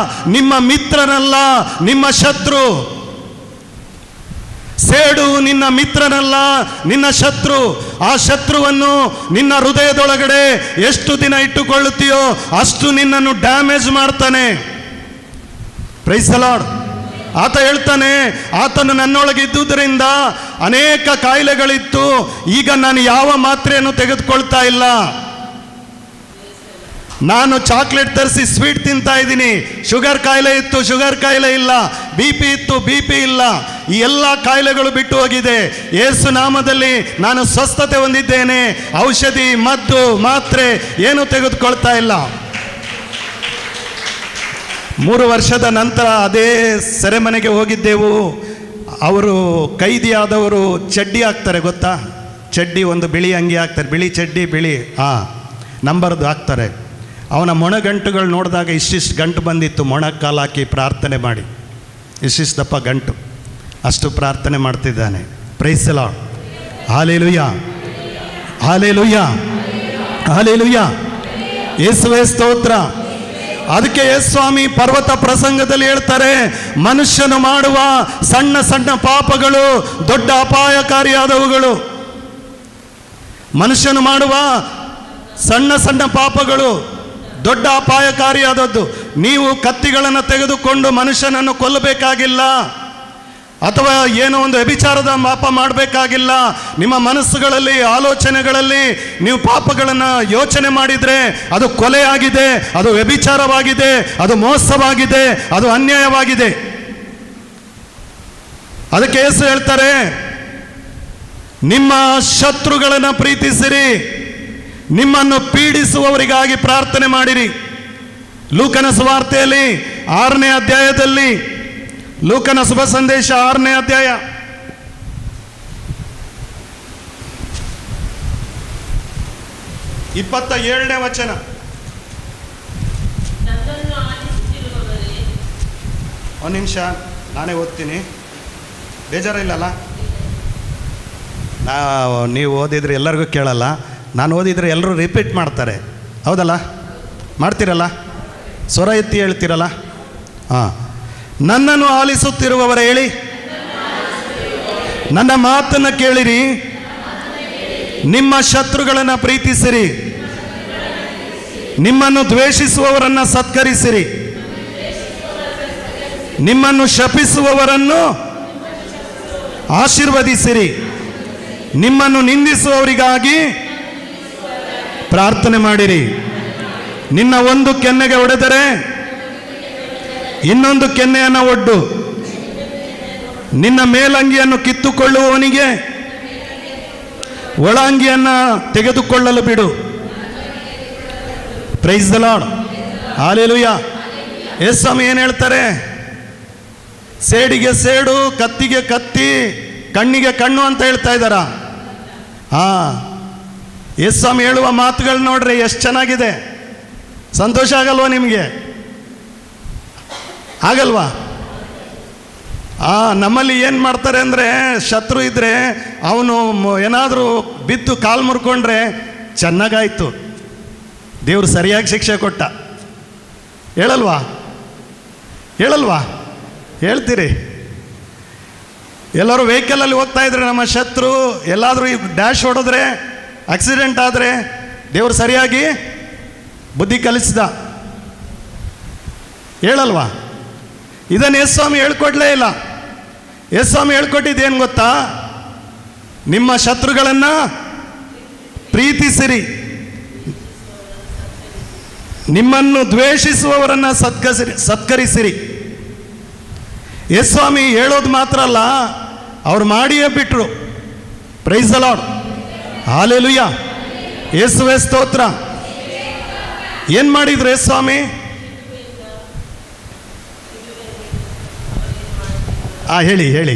ನಿಮ್ಮ ಮಿತ್ರನಲ್ಲ, ನಿಮ್ಮ ಶತ್ರು. ಸೇಡು ನಿನ್ನ ಮಿತ್ರನಲ್ಲ, ನಿನ್ನ ಶತ್ರು. ಆ ಶತ್ರುವನ್ನು ನಿನ್ನ ಹೃದಯದೊಳಗಡೆ ಎಷ್ಟು ದಿನ ಇಟ್ಟುಕೊಳ್ಳುತ್ತೀಯೋ ಅಷ್ಟು ನಿನ್ನನ್ನು ಡ್ಯಾಮೇಜ್ ಮಾಡ್ತಾನೆ. Praise the Lord. ಆತ ಹೇಳ್ತಾನೆ, ಆತನು ನನ್ನೊಳಗೆ ಇದ್ದುದರಿಂದ ಅನೇಕ ಕಾಯಿಲೆಗಳಿತ್ತು, ಈಗ ನಾನು ಯಾವ ಮಾತ್ರೆಯನ್ನು ತೆಗೆದುಕೊಳ್ತಾ ಇಲ್ಲ. ನಾನು ಚಾಕ್ಲೇಟ್ ತರಿಸಿ ಸ್ವೀಟ್ ತಿಂತಾ ಇದ್ದೀನಿ. ಶುಗರ್ ಕಾಯಿಲೆ ಇತ್ತು, ಶುಗರ್ ಕಾಯಿಲೆ ಇಲ್ಲ. BP ಇತ್ತು, BP ಇಲ್ಲ. ಈ ಎಲ್ಲ ಕಾಯಿಲೆಗಳು ಬಿಟ್ಟು ಹೋಗಿದೆ. ಯೇಸು ನಾಮದಲ್ಲಿ ನಾನು ಸ್ವಸ್ಥತೆ ಹೊಂದಿದ್ದೇನೆ. ಔಷಧಿ, ಮದ್ದು, ಮಾತ್ರೆ ಏನು ತೆಗೆದುಕೊಳ್ತಾ ಇಲ್ಲ. 3 ವರ್ಷದ ನಂತರ ಅದೇ ಸೆರೆಮನೆಗೆ ಹೋಗಿದ್ದೆವು. ಅವರು ಕೈದಿಯಾದವರು ಚಡ್ಡಿ ಹಾಕ್ತಾರೆ, ಗೊತ್ತಾ? ಚಡ್ಡಿ, ಒಂದು ಬಿಳಿ ಅಂಗಿ ಹಾಕ್ತಾರೆ, ಬಿಳಿ ಚಡ್ಡಿ, ಬಿಳಿ ನಂಬರ್ದು ಹಾಕ್ತಾರೆ. ಅವನ ಮೊಣಗಂಟುಗಳು ನೋಡಿದಾಗ ಇಷ್ಟಿಷ್ಟು ಗಂಟು ಬಂದಿತ್ತು. ಮೊಣಕಾಲು ಹಾಕಿ ಪ್ರಾರ್ಥನೆ ಮಾಡಿ ಇಷ್ಟಿಷ್ಟು ದಪ್ಪ ಗಂಟು, ಅಷ್ಟು ಪ್ರಾರ್ಥನೆ ಮಾಡ್ತಿದ್ದಾನೆ. Praise the lord. Hallelujah, hallelujah, hallelujah. ಯೇಸುವೇ ಸ್ತೋತ್ರ. ಅದಕ್ಕೆ ಯೇಸ್ವಾಮಿ ಪರ್ವತ ಪ್ರಸಂಗದಲ್ಲಿ ಹೇಳ್ತಾರೆ, ಮನುಷ್ಯನು ಮಾಡುವ ಸಣ್ಣ ಸಣ್ಣ ಪಾಪಗಳು ದೊಡ್ಡ ಅಪಾಯಕಾರಿಯಾದವುಗಳು. ಮನುಷ್ಯನು ಮಾಡುವ ಸಣ್ಣ ಸಣ್ಣ ಪಾಪಗಳು ದೊಡ್ಡ ಅಪಾಯಕಾರಿಯಾದದ್ದು. ನೀವು ಕತ್ತಿಗಳನ್ನು ತೆಗೆದುಕೊಂಡು ಮನುಷ್ಯನನ್ನು ಕೊಲ್ಲಬೇಕಾಗಿಲ್ಲ, ಅಥವಾ ಏನೋ ಒಂದು ವ್ಯಭಿಚಾರದ ಪಾಪ ಮಾಡಬೇಕಾಗಿಲ್ಲ. ನಿಮ್ಮ ಮನಸ್ಸುಗಳಲ್ಲಿ, ಆಲೋಚನೆಗಳಲ್ಲಿ ನೀವು ಪಾಪಗಳನ್ನು ಯೋಚನೆ ಮಾಡಿದರೆ ಅದು ಕೊಲೆಯಾಗಿದೆ, ಅದು ವ್ಯಭಿಚಾರವಾಗಿದೆ, ಅದು ಮೋಸವಾಗಿದೆ, ಅದು ಅನ್ಯಾಯವಾಗಿದೆ. ಅದಕ್ಕೆ ಯೇಸು ಹೇಳ್ತಾರೆ, ನಿಮ್ಮ ಶತ್ರುಗಳನ್ನು ಪ್ರೀತಿಸಿರಿ, ನಿಮ್ಮನ್ನು ಪೀಡಿಸುವವರಿಗಾಗಿ ಪ್ರಾರ್ಥನೆ ಮಾಡಿರಿ. ಲೂಕನ ಸುವಾರ್ತೆಯಲ್ಲಿ 6ನೇ ಅಧ್ಯಾಯದಲ್ಲಿ, ಲೂಕನ ಶುಭ ಸಂದೇಶ 6ನೇ ಅಧ್ಯಾಯ 27ನೇ ವಚನ. ಒಂದು ನಿಮಿಷ, ನಾನೇ ಓದ್ತೀನಿ, ಬೇಜಾರಿಲ್ಲಲ್ಲ. ನೀವು ಓದಿದ್ರೆ ಎಲ್ಲರಿಗೂ ಕೇಳಲ್ಲ, ನಾನು ಓದಿದರೆ ಎಲ್ಲರೂ ರಿಪೀಟ್ ಮಾಡ್ತಾರೆ, ಹೌದಲ್ಲ? ಮಾಡ್ತೀರಲ್ಲ? ಸ್ವರ ಎತ್ತಿ ಹೇಳ್ತೀರಲ್ಲ? ಹಾಂ. ನನ್ನನ್ನು ಆಲಿಸುತ್ತಿರುವವರ ಹೇಳಿ, ನನ್ನ ಮಾತನ್ನು ಕೇಳಿರಿ, ನಿಮ್ಮ ಶತ್ರುಗಳನ್ನು ಪ್ರೀತಿಸಿರಿ, ನಿಮ್ಮನ್ನು ದ್ವೇಷಿಸುವವರನ್ನು ಸತ್ಕರಿಸಿರಿ, ನಿಮ್ಮನ್ನು ಶಪಿಸುವವರನ್ನು ಆಶೀರ್ವದಿಸಿರಿ, ನಿಮ್ಮನ್ನು ನಿಂದಿಸುವವರಿಗಾಗಿ ಪ್ರಾರ್ಥನೆ ಮಾಡಿರಿ. ನಿನ್ನ ಒಂದು ಕೆನ್ನೆಗೆ ಹೊಡೆದರೆ ಇನ್ನೊಂದು ಕೆನ್ನೆಯನ್ನು ಒಡ್ಡು, ನಿನ್ನ ಮೇಲಂಗಿಯನ್ನು ಕಿತ್ತುಕೊಳ್ಳುವವನಿಗೆ ಒಳಂಗಿಯನ್ನು ತೆಗೆದುಕೊಳ್ಳಲು ಬಿಡು. Praise the Lord, hallelujah. Yesu Swami ಏನು ಹೇಳ್ತಾರೆ? ಸೇಡಿಗೆ ಸೇಡು, ಕತ್ತಿಗೆ ಕತ್ತಿ, ಕಣ್ಣಿಗೆ ಕಣ್ಣು ಅಂತ ಹೇಳ್ತಾ ಇದ್ದಾರ. ಯೇಸು ಸ್ವಾಮಿ ಹೇಳುವ ಮಾತುಗಳು ನೋಡ್ರಿ ಎಷ್ಟು ಚೆನ್ನಾಗಿದೆ. ಸಂತೋಷ ಆಗಲ್ವಾ ನಿಮಗೆ? ಆಗಲ್ವಾ? ನಮ್ಮಲ್ಲಿ ಏನು ಮಾಡ್ತಾರೆ ಅಂದರೆ, ಶತ್ರು ಇದ್ದರೆ ಅವನು ಏನಾದರೂ ಬಿದ್ದು ಕಾಲು ಮುರ್ಕೊಂಡ್ರೆ ಚೆನ್ನಾಗಾಯ್ತು, ದೇವರು ಸರಿಯಾಗಿ ಶಿಕ್ಷೆ ಕೊಟ್ಟ. ಹೇಳಲ್ವಾ? ಹೇಳಲ್ವಾ? ಹೇಳ್ತೀರಿ. ಎಲ್ಲರೂ ವೆಹಿಕಲಲ್ಲಿ ಹೋಗ್ತಾ ಇದ್ರೆ ನಮ್ಮ ಶತ್ರು ಎಲ್ಲಾದರೂ ಈ ಡ್ಯಾಶ್ ಹೊಡೆದ್ರೆ, ಆಕ್ಸಿಡೆಂಟ್ ಆದರೆ ದೇವರು ಸರಿಯಾಗಿ ಬುದ್ಧಿ ಕಲಿಸಿದ. ಹೇಳಲ್ವಾ? ಇದನ್ನು ಯೇಸು ಸ್ವಾಮಿ ಹೇಳ್ಕೊಡ್ಲೇ ಇಲ್ಲ. ಯೇಸು ಸ್ವಾಮಿ ಹೇಳ್ಕೊಟ್ಟಿದ್ದೇನು ಗೊತ್ತಾ? ನಿಮ್ಮ ಶತ್ರುಗಳನ್ನು ಪ್ರೀತಿಸಿರಿ, ನಿಮ್ಮನ್ನು ದ್ವೇಷಿಸುವವರನ್ನು ಸತ್ಕರಿಸಿರಿ. ಯೇಸು ಸ್ವಾಮಿ ಹೇಳೋದು ಮಾತ್ರ ಅಲ್ಲ, ಅವ್ರು ಮಾಡಿಯೇ ಬಿಟ್ರು. Price the Lord, hallelujah. ಯೇಸುವೇ ಸ್ತೋತ್ರ. ಏನು ಮಾಡಿದ್ರು ಯೇಸು ಸ್ವಾಮಿ? ಹೇಳಿ ಹೇಳಿ.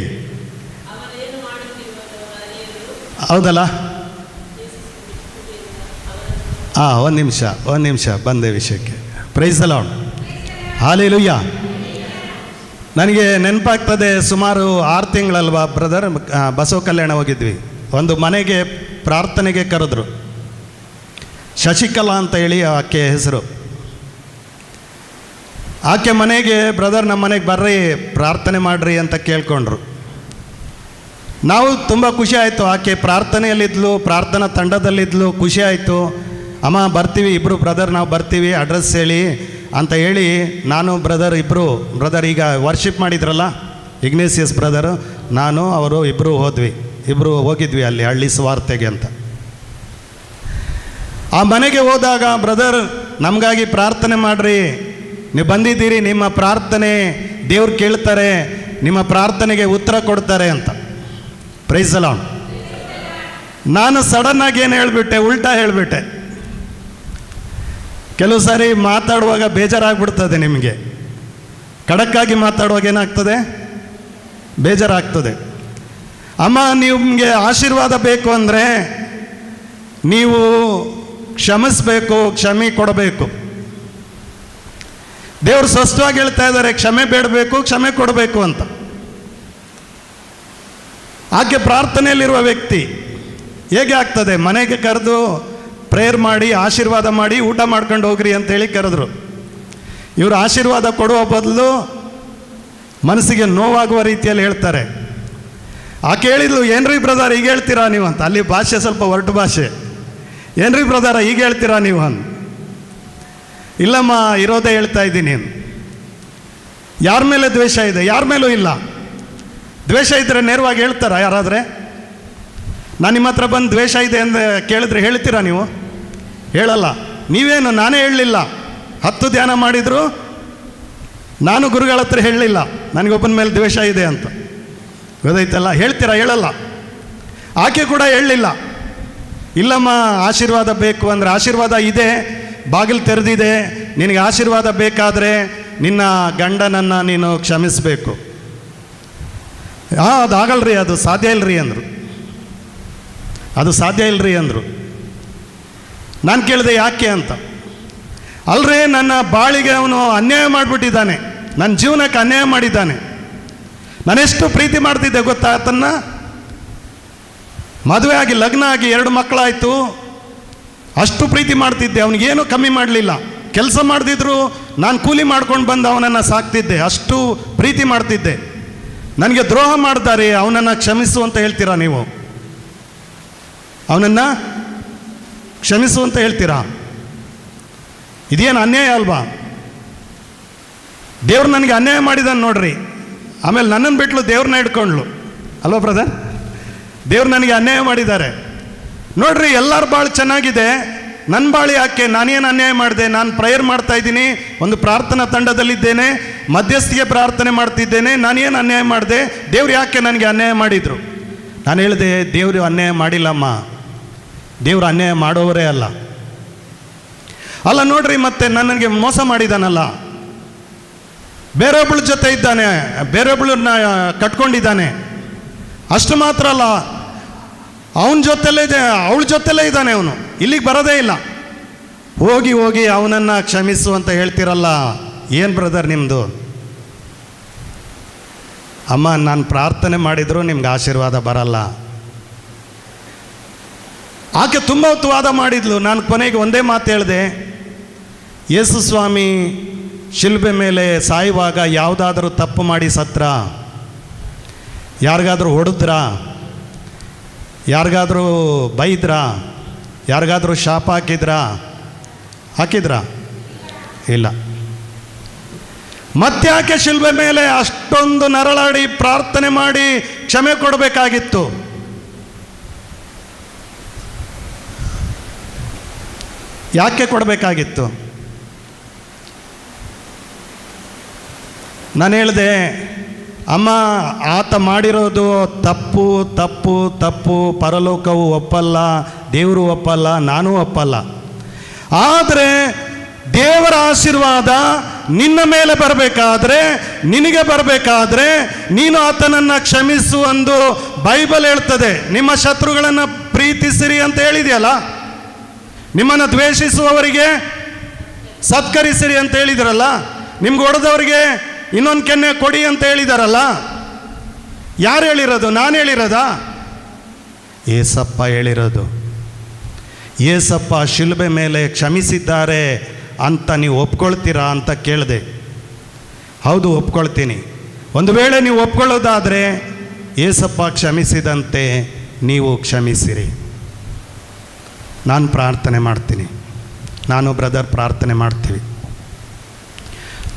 ಹೌದಲ್ಲ? ಒಂದು ನಿಮಿಷ ಬಂದೆ ವಿಷಯಕ್ಕೆ. Price the Lord, hallelujah. ನನಗೆ ನೆನಪಾಗ್ತದೆ, ಸುಮಾರು 6 ತಿಂಗಳಲ್ವಾ ಬ್ರದರ್, ಬಸವ ಕಲ್ಯಾಣ ಹೋಗಿದ್ವಿ. ಒಂದು ಮನೆಗೆ ಪ್ರಾರ್ಥನೆಗೆ ಕರೆದ್ರು. ಶಶಿಕಲಾ ಅಂತ ಹೇಳಿ ಆಕೆ ಹೆಸರು. ಆಕೆ ಮನೆಗೆ ಬ್ರದರ್ ನಮ್ಮ ಮನೆಗೆ ಬರ್ರಿ ಪ್ರಾರ್ಥನೆ ಮಾಡ್ರಿ ಅಂತ ಕೇಳ್ಕೊಂಡ್ರು. ನಾವು ತುಂಬ ಖುಷಿ ಆಯಿತು. ಆಕೆ ಪ್ರಾರ್ಥನೆಯಲ್ಲಿದ್ಲು, ಪ್ರಾರ್ಥನಾ ತಂಡದಲ್ಲಿದ್ಲು. ಖುಷಿ ಆಯಿತು. ಅಮ್ಮ ಬರ್ತೀವಿ, ಇಬ್ಬರು ಬ್ರದರ್ ನಾವು ಬರ್ತೀವಿ, ಅಡ್ರೆಸ್ ಹೇಳಿ ಅಂತ ಹೇಳಿ ನಾನು ಇಬ್ಬರು ಬ್ರದರ್ ಈಗ ವರ್ಷಿಪ್ ಮಾಡಿದ್ರಲ್ಲ, ಇಗ್ನೇಸಿಯಸ್ ಬ್ರದರು, ನಾನು ಅವರು ಇಬ್ಬರು ಹೋಗಿದ್ವಿ ಅಲ್ಲಿ ಹಳ್ಳಿ ಸುವಾರ್ತೆಗೆ ಅಂತ. ಆ ಮನೆಗೆ ಹೋದಾಗ ಬ್ರದರ್ ನಮಗಾಗಿ ಪ್ರಾರ್ಥನೆ ಮಾಡ್ರಿ, ನೀವು ಬಂದಿದ್ದೀರಿ, ನಿಮ್ಮ ಪ್ರಾರ್ಥನೆ ದೇವ್ರು ಕೇಳ್ತಾರೆ, ನಿಮ್ಮ ಪ್ರಾರ್ಥನೆಗೆ ಉತ್ತರ ಕೊಡ್ತಾರೆ ಅಂತ. Price the lord. ನಾನು ಸಡನ್ನಾಗಿ ಏನು ಹೇಳಿಬಿಟ್ಟೆ, ಉಲ್ಟಾ ಹೇಳಿಬಿಟ್ಟೆ. ಕೆಲವು ಸಾರಿ ಮಾತಾಡುವಾಗ ಬೇಜಾರಾಗ್ಬಿಡ್ತದೆ ನಿಮಗೆ. ಖಡಕ್ಕಾಗಿ ಮಾತಾಡುವಾಗ ಏನಾಗ್ತದೆ? ಬೇಜಾರಾಗ್ತದೆ. ಅಮ್ಮ, ನಿಮಗೆ ಆಶೀರ್ವಾದ ಬೇಕು ಅಂದರೆ ನೀವು ಕ್ಷಮಿಸಬೇಕು, ಕ್ಷಮೆ ಕೊಡಬೇಕು. ದೇವರು ಸ್ಪಷ್ಟವಾಗಿ ಹೇಳ್ತಾ ಇದ್ದಾರೆ, ಕ್ಷಮೆ ಬೇಡಬೇಕು, ಕ್ಷಮೆ ಕೊಡಬೇಕು ಅಂತ. ಆಕೆ ಪ್ರಾರ್ಥನೆಯಲ್ಲಿರುವ ವ್ಯಕ್ತಿ ಹೇಗೆ ಆಗ್ತದೆ? ಮನೆಗೆ ಕರೆದು ಪ್ರೇಯರ್ ಮಾಡಿ, ಆಶೀರ್ವಾದ ಮಾಡಿ, ಊಟ ಮಾಡ್ಕೊಂಡು ಹೋಗ್ರಿ ಅಂತೇಳಿ ಕರೆದ್ರು. ಇವರು ಆಶೀರ್ವಾದ ಕೊಡುವ ಬದಲು ಮನಸ್ಸಿಗೆ ನೋವಾಗುವ ರೀತಿಯಲ್ಲಿ ಹೇಳ್ತಾರೆ. ಆಕೆ ಹೇಳಿದ್ಲು, ಏನ್ರಿ ಬ್ರದರ್ ಹೀಗೆ ಹೇಳ್ತೀರಾ ನೀವು ಅಂತ. ಅಲ್ಲಿ ಭಾಷೆ ಸ್ವಲ್ಪ ಒರಟು ಭಾಷೆ. ಏನ್ರಿ ಬ್ರದರ ಹೀಗೆ ಹೇಳ್ತೀರಾ ನೀವು ಅಂತ. ಇಲ್ಲಮ್ಮ, ಇರೋದೇ ಹೇಳ್ತಾ ಇದ್ದೀನಿ. ಯಾರ ಮೇಲೆ ದ್ವೇಷ ಇದೆ? ಯಾರ ಮೇಲೂ ಇಲ್ಲ. ದ್ವೇಷ ಇದ್ದರೆ ನೇರವಾಗಿ ಹೇಳ್ತಾರಾ ಯಾರಾದರೆ? ನಾನು ನಿಮ್ಮ ಹತ್ರ ಬಂದು ದ್ವೇಷ ಇದೆ ಅಂತ ಕೇಳಿದ್ರೆ ಹೇಳ್ತೀರಾ ನೀವು? ಹೇಳಲ್ಲ. ನೀವೇನು, ನಾನೇ ಹೇಳಲಿಲ್ಲ. 10 ಧ್ಯಾನ ಮಾಡಿದ್ರು ನಾನು ಗುರುಗಳ ಹತ್ರ ಹೇಳಲಿಲ್ಲ ನನಗೊಬ್ಬನ ಮೇಲೆ ದ್ವೇಷ ಇದೆ ಅಂತ. ಗೊತ್ತಾಯ್ತಲ್ಲ? ಹೇಳ್ತೀರಾ? ಹೇಳಲ್ಲ. ಆಕೆ ಕೂಡ ಹೇಳಲಿಲ್ಲ. ಇಲ್ಲಮ್ಮ, ಆಶೀರ್ವಾದ ಬೇಕು ಅಂದರೆ ಆಶೀರ್ವಾದ ಇದೆ, ಬಾಗಿಲು ತೆರೆದಿದೆ. ನಿನಗೆ ಆಶೀರ್ವಾದ ಬೇಕಾದರೆ ನಿನ್ನ ಗಂಡನನ್ನು ನೀನು ಕ್ಷಮಿಸಬೇಕು. ಅದಾಗಲ್ರಿ, ಅದು ಸಾಧ್ಯ ಇಲ್ಲರಿ ಅಂದರು. ಅದು ಸಾಧ್ಯ ಇಲ್ಲರಿ ಅಂದರು. ನಾನು ಕೇಳಿದೆ ಯಾಕೆ ಅಂತ. ಅಲ್ರಿ, ನನ್ನ ಬಾಳಿಗೆ ಅವನು ಅನ್ಯಾಯ ಮಾಡಿಬಿಟ್ಟಿದ್ದಾನೆ, ನನ್ನ ಜೀವನಕ್ಕೆ ಅನ್ಯಾಯ ಮಾಡಿದ್ದಾನೆ. ನಾನೆಷ್ಟು ಪ್ರೀತಿ ಮಾಡ್ತಿದ್ದೆ ಗೊತ್ತಾ ಆತನ್ನ. ಮದುವೆ ಆಗಿ ಲಗ್ನ ಆಗಿ 2 ಮಕ್ಕಳಾಯಿತು. ಅಷ್ಟು ಪ್ರೀತಿ ಮಾಡ್ತಿದ್ದೆ, ಅವನಿಗೇನು ಕಮ್ಮಿ ಮಾಡಲಿಲ್ಲ. ಕೆಲಸ ಮಾಡ್ತಿದ್ರು, ನಾನು ಕೂಲಿ ಮಾಡ್ಕೊಂಡು ಬಂದು ಅವನನ್ನು ಸಾಕ್ತಿದ್ದೆ. ಅಷ್ಟು ಪ್ರೀತಿ ಮಾಡ್ತಿದ್ದೆ. ನನಗೆ ದ್ರೋಹ ಮಾಡ್ತಾರೆ, ಅವನನ್ನು ಕ್ಷಮಿಸು ಅಂತ ಹೇಳ್ತೀರಾ ನೀವು? ಅವನನ್ನು ಕ್ಷಮಿಸು ಅಂತ ಹೇಳ್ತೀರಾ? ಇದೇನು ಅನ್ಯಾಯ ಅಲ್ವಾ? ದೇವ್ರು ನನಗೆ ಅನ್ಯಾಯ ಮಾಡಿದಾನೆ ನೋಡ್ರಿ. ಆಮೇಲೆ ನನ್ನನ್ನು ಬಿಟ್ಲು ದೇವ್ರನ್ನ ಹಿಡ್ಕೊಂಡ್ಲು ಅಲ್ವಾ ಬ್ರದರ್? ದೇವ್ರು ನನಗೆ ಅನ್ಯಾಯ ಮಾಡಿದ್ದಾರೆ ನೋಡ್ರಿ. ಎಲ್ಲರ ಬಾಳು ಚೆನ್ನಾಗಿದೆ, ನನ್ನ ಬಾಳು ಯಾಕೆ? ನಾನೇನು ಅನ್ಯಾಯ ಮಾಡಿದೆ? ನಾನು ಪ್ರೇಯರ್ ಮಾಡ್ತಾ ಇದ್ದೀನಿ, ಒಂದು ಪ್ರಾರ್ಥನಾ ತಂಡದಲ್ಲಿದ್ದೇನೆ, ಮಧ್ಯಸ್ಥಿಗೆ ಪ್ರಾರ್ಥನೆ ಮಾಡ್ತಿದ್ದೇನೆ. ನಾನೇನು ಅನ್ಯಾಯ ಮಾಡಿದೆ? ದೇವ್ರು ಯಾಕೆ ನನಗೆ ಅನ್ಯಾಯ ಮಾಡಿದರು? ನಾನು ಹೇಳಿದೆ, ದೇವರು ಅನ್ಯಾಯ ಮಾಡಿಲ್ಲಮ್ಮ, ದೇವರು ಅನ್ಯಾಯ ಮಾಡೋವರೇ ಅಲ್ಲ. ಅಲ್ಲ ನೋಡ್ರಿ, ಮತ್ತೆ ನನಗೆ ಮೋಸ ಮಾಡಿದಾನಲ್ಲ, ಬೇರೊಬ್ಬಳ ಜೊತೆ ಇದ್ದಾನೆ, ಬೇರೊಬ್ಬಳನ್ನ ಕಟ್ಕೊಂಡಿದ್ದಾನೆ. ಅಷ್ಟು ಮಾತ್ರ ಅಲ್ಲ, ಅವನ ಜೊತೆಲೇ ಇದೆ, ಅವಳ ಜೊತೆಲೇ ಇದ್ದಾನೆ. ಅವನು ಇಲ್ಲಿಗೆ ಬರೋದೇ ಇಲ್ಲ. ಹೋಗಿ ಹೋಗಿ ಅವನನ್ನು ಕ್ಷಮಿಸು ಅಂತ ಹೇಳ್ತಿರಲ್ಲ, ಏನು ಬ್ರದರ್ ನಿಮ್ಮದು? ಅಮ್ಮ, ನಾನು ಪ್ರಾರ್ಥನೆ ಮಾಡಿದರೂ ನಿಮ್ಗೆ ಆಶೀರ್ವಾದ ಬರಲ್ಲ. ಆಕೆ ತುಂಬ ಹೊತ್ತು ವಾದ ಮಾಡಿದ್ಲು. ನಾನು ಕೊನೆಗೆ ಒಂದೇ ಮಾತು ಹೇಳಿದೆ, ಯೇಸು ಸ್ವಾಮಿ ಶಿಲ್ಬೆ ಮೇಲೆ ಸಾಯುವಾಗ ಯಾವುದಾದ್ರೂ ತಪ್ಪು ಮಾಡಿ ಸತ್ರ? ಯಾರಿಗಾದ್ರೂ ಹೊಡೆದ್ರ? ಯಾರಿಗಾದ್ರೂ ಬೈದ್ರ? ಯಾರಿಗಾದ್ರೂ ಶಾಪ ಹಾಕಿದ್ರಾ? ಇಲ್ಲ. ಮತ್ತೆ ಯಾಕೆ ಶಿಲ್ಬೆ ಮೇಲೆ ಅಷ್ಟೊಂದು ನರಳಾಡಿ ಪ್ರಾರ್ಥನೆ ಮಾಡಿ ಕ್ಷಮೆ ಕೊಡಬೇಕಾಗಿತ್ತು? ಯಾಕೆ ಕೊಡಬೇಕಾಗಿತ್ತು? ನಾನು ಹೇಳಿದೆ, ಅಮ್ಮ, ಆತ ಮಾಡಿರೋದು ತಪ್ಪು ತಪ್ಪು ತಪ್ಪು. ಪರಲೋಕವು ಒಪ್ಪಲ್ಲ, ದೇವರು ಒಪ್ಪಲ್ಲ, ನಾನೂ ಒಪ್ಪಲ್ಲ. ಆದರೆ ದೇವರ ಆಶೀರ್ವಾದ ನಿನ್ನ ಮೇಲೆ ಬರಬೇಕಾದ್ರೆ, ನಿನಗೆ ಬರಬೇಕಾದ್ರೆ ನೀನು ಆತನನ್ನು ಕ್ಷಮಿಸು ಎಂದು ಬೈಬಲ್ ಹೇಳ್ತದೆ. ನಿಮ್ಮ ಶತ್ರುಗಳನ್ನು ಪ್ರೀತಿಸಿರಿ ಅಂತ ಹೇಳಿದೆಯಲ್ಲ, ನಿಮ್ಮನ್ನು ದ್ವೇಷಿಸುವವರಿಗೆ ಸತ್ಕರಿಸಿರಿ ಅಂತ ಹೇಳಿದ್ರಲ್ಲ, ನಿಮ್ಗೆ ಹೊಡೆದವರಿಗೆ ಇನ್ನೊಂದು ಕೆನ್ನೆ ಕೊಡಿ ಅಂತ ಹೇಳಿದಾರಲ್ಲ. ಯಾರು ಹೇಳಿರೋದು? ನಾನು ಹೇಳಿರೋದಾ? ಏಸಪ್ಪ ಹೇಳಿರೋದು. ಏಸಪ್ಪ ಶಿಲುಬೆ ಮೇಲೆ ಕ್ಷಮಿಸಿದ್ದಾರೆ ಅಂತ ನೀವು ಒಪ್ಕೊಳ್ತೀರಾ ಅಂತ ಕೇಳಿದೆ. ಹೌದು, ಒಪ್ಕೊಳ್ತೀನಿ. ಒಂದು ವೇಳೆ ನೀವು ಒಪ್ಕೊಳ್ಳೋದಾದರೆ ಏಸಪ್ಪ ಕ್ಷಮಿಸಿದಂತೆ ನೀವು ಕ್ಷಮಿಸಿರಿ. ನಾನು ಪ್ರಾರ್ಥನೆ ಮಾಡ್ತೀನಿ, ನಾನು ಬ್ರದರ್ ಪ್ರಾರ್ಥನೆ ಮಾಡ್ತೀವಿ.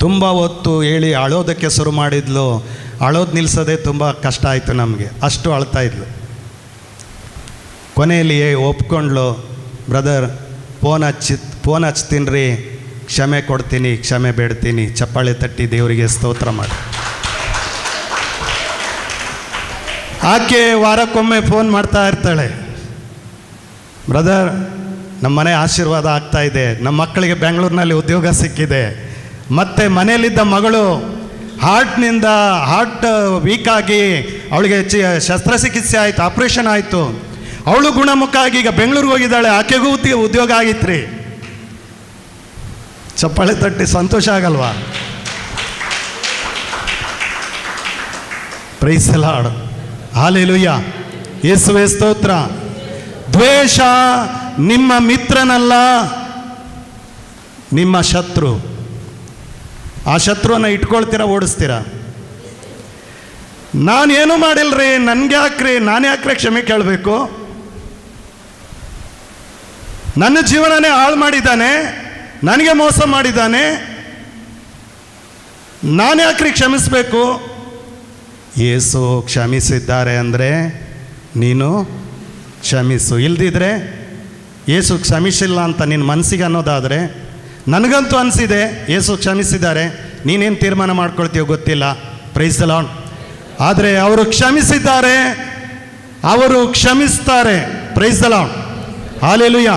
ತುಂಬ ಹೊತ್ತು ಹೇಳಿ ಅಳೋದಕ್ಕೆ ಶುರು ಮಾಡಿದ್ಲು. ಅಳೋದು ನಿಲ್ಲಿಸೋದೇ ತುಂಬ ಕಷ್ಟ ಆಯಿತು ನಮಗೆ, ಅಷ್ಟು ಅಳ್ತಾ ಇದ್ಲು. ಕೊನೆಯಲ್ಲಿ ಒಪ್ಕೊಂಡ್ಲು, ಬ್ರದರ್ ಫೋನ್ ಹಚ್ತೀನಿ ರೀ, ಕ್ಷಮೆ ಕೊಡ್ತೀನಿ, ಕ್ಷಮೆ ಬೇಡ್ತೀನಿ. ಚಪ್ಪಾಳೆ ತಟ್ಟಿ ದೇವರಿಗೆ ಸ್ತೋತ್ರ ಮಾಡಿ. ಆಕೆ ವಾರಕ್ಕೊಮ್ಮೆ ಫೋನ್ ಮಾಡ್ತಾ ಇರ್ತಾಳೆ, ಬ್ರದರ್ ನಮ್ಮ ಮನೆ ಆಶೀರ್ವಾದ ಆಗ್ತಾ ಇದೆ, ನಮ್ಮ ಮಕ್ಕಳಿಗೆ ಬೆಂಗಳೂರಿನಲ್ಲಿ ಉದ್ಯೋಗ ಸಿಕ್ಕಿದೆ, ಮತ್ತು ಮನೆಯಲ್ಲಿದ್ದ ಮಗಳು ಹಾರ್ಟ್ ವೀಕ್ ಆಗಿ ಅವಳಿಗೆ ಶಸ್ತ್ರಚಿಕಿತ್ಸೆ ಆಯಿತು, ಆಪ್ರೇಷನ್ ಆಯಿತು, ಅವಳು ಗುಣಮುಖ ಆಗಿ ಈಗ ಬೆಂಗಳೂರಿಗೆ ಹೋಗಿದ್ದಾಳೆ, ಆಕೆಗೂ ಉದ್ಯೋಗ ಆಗಿತ್ತು ರೀ. ಚಪ್ಪಾಳೆ ತಟ್ಟಿ ಸಂತೋಷ ಆಗಲ್ವಾ? ಪ್ರೈಸ್ ದಿ ಲಾರ್ಡ್, ಹಲ್ಲೆಲೂಯ, ಯೇಸುವೇ ಸ್ತೋತ್ರ. ದ್ವೇಷ ನಿಮ್ಮ ಮಿತ್ರನಲ್ಲ, ನಿಮ್ಮ ಶತ್ರು. ಆ ಶತ್ರುವನ್ನು ಇಟ್ಕೊಳ್ತೀರಾ, ಓಡಿಸ್ತೀರಾ? ನಾನೇನು ಮಾಡಿಲ್ರಿ, ನನಗೆ ಯಾಕ್ರಿ, ನಾನು ಯಾಕ್ರಿ ಕ್ಷಮೆ ಕೇಳಬೇಕು? ನನ್ನ ಜೀವನನೇ ಹಾಳು ಮಾಡಿದ್ದಾನೆ, ನನಗೆ ಮೋಸ ಮಾಡಿದ್ದಾನೆ, ನಾನು ಯಾಕ್ರಿ ಕ್ಷಮಿಸಬೇಕು? ಯೇಸು ಕ್ಷಮಿಸಿದ್ದಾರೆ ಅಂದರೆ ನೀನು ಕ್ಷಮಿಸು. ಇಲ್ದಿದ್ರೆ ಯೇಸು ಕ್ಷಮಿಸಿಲ್ಲ ಅಂತ ನಿನ್ನ ಮನಸ್ಸಿಗೆ ಅನ್ನೋದಾದರೆ, ನನಗಂತೂ ಅನಿಸಿದೆ ಯೇಸು ಕ್ಷಮಿಸಿದ್ದಾರೆ, ನೀನೇನು ತೀರ್ಮಾನ ಮಾಡ್ಕೊಳ್ತೀಯೋ ಗೊತ್ತಿಲ್ಲ. Praise the Lord. ಆದರೆ ಅವರು ಕ್ಷಮಿಸಿದ್ದಾರೆ, ಅವರು ಕ್ಷಮಿಸ್ತಾರೆ. Praise the Lord. ಹಲ್ಲೆಲೂಯಾ.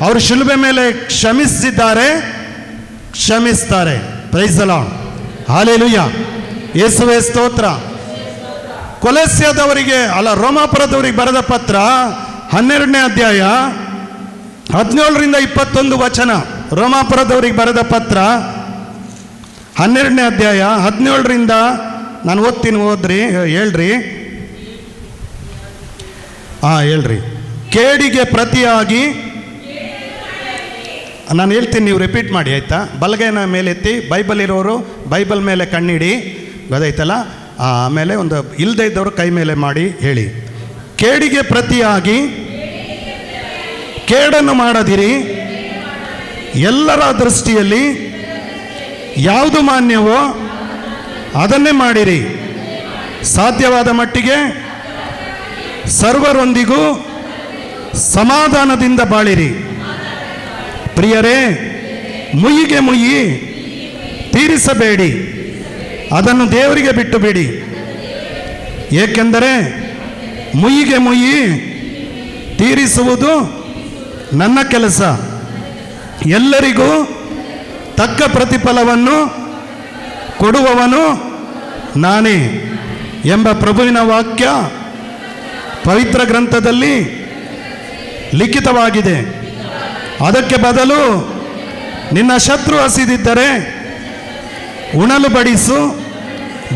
ಅವರು ಶಿಲುಬೆ ಮೇಲೆ ಕ್ಷಮಿಸಿದ್ದಾರೆ, ಕ್ಷಮಿಸ್ತಾರೆ. Praise the Lord. ಹಲ್ಲೆಲೂಯಾ. ಯೇಸುವೇ ಸ್ತೋತ್ರ. ಕೊಲೊಸ್ಸೆದವರಿಗೆ ರೋಮಾಪುರದವರಿಗೆ ಬರೆದ ಪತ್ರ 12ನೇ ಅಧ್ಯಾಯ 17ರಿಂದ 21 ವಚನ. ರೋಮಾಪುರದವರಿಗೆ ಬರೆದ ಪತ್ರ 12ನೇ ಅಧ್ಯಾಯ 17ರಿಂದ ನಾನು ಓದ್ತೀನಿ, ಓದ್ರಿ, ಹೇಳ್ರಿ. ಹೇಳ್ರಿ. ಕೇಡಿಗೆ ಪ್ರತಿಯಾಗಿ, ನಾನು ಹೇಳ್ತೀನಿ, ನೀವು ರಿಪೀಟ್ ಮಾಡಿ ಆಯ್ತಾ? ಬಲಗೈನ ಮೇಲೆತ್ತಿ, ಬೈಬಲ್ ಇರೋರು ಬೈಬಲ್ ಮೇಲೆ ಕಣ್ಣಿಡಿ, ಗೊತ್ತಾಯ್ತಲ್ಲ? ಆಮೇಲೆ ಒಂದು ಇಲ್ಲದೆ ಇದ್ದವರು ಕೈ ಮೇಲೆ ಮಾಡಿ ಹೇಳಿ. ಕೇಡಿಗೆ ಪ್ರತಿಯಾಗಿ ಕೇಡನ್ನು ಮಾಡದಿರಿ, ಎಲ್ಲರ ದೃಷ್ಟಿಯಲ್ಲಿ ಯಾವುದು ಮಾನ್ಯವೋ ಅದನ್ನೇ ಮಾಡಿರಿ, ಸಾಧ್ಯವಾದ ಮಟ್ಟಿಗೆ ಸರ್ವರೊಂದಿಗೂ ಸಮಾಧಾನದಿಂದ ಬಾಳಿರಿ. ಪ್ರಿಯರೇ, ಮುಯ್ಯಿಗೆ ಮುಯ್ಯಿ ತೀರಿಸಬೇಡಿ, ಅದನ್ನು ದೇವರಿಗೆ ಬಿಟ್ಟು ಬಿಡಿ. ಏಕೆಂದರೆ ಮುಯ್ಯಿಗೆ ಮುಯ್ಯಿ ತೀರಿಸುವುದು ನನ್ನ ಕೆಲಸ, ಎಲ್ಲರಿಗೂ ತಕ್ಕ ಪ್ರತಿಫಲವನ್ನು ಕೊಡುವವನು ನಾನೇ ಎಂಬ ಪ್ರಭುವಿನ ವಾಕ್ಯ ಪವಿತ್ರ ಗ್ರಂಥದಲ್ಲಿ ಲಿಖಿತವಾಗಿದೆ. ಅದಕ್ಕೆ ಬದಲು ನಿನ್ನ ಶತ್ರು ಹಸಿದಿದ್ದರೆ ಉಣಲು ಬಡಿಸು,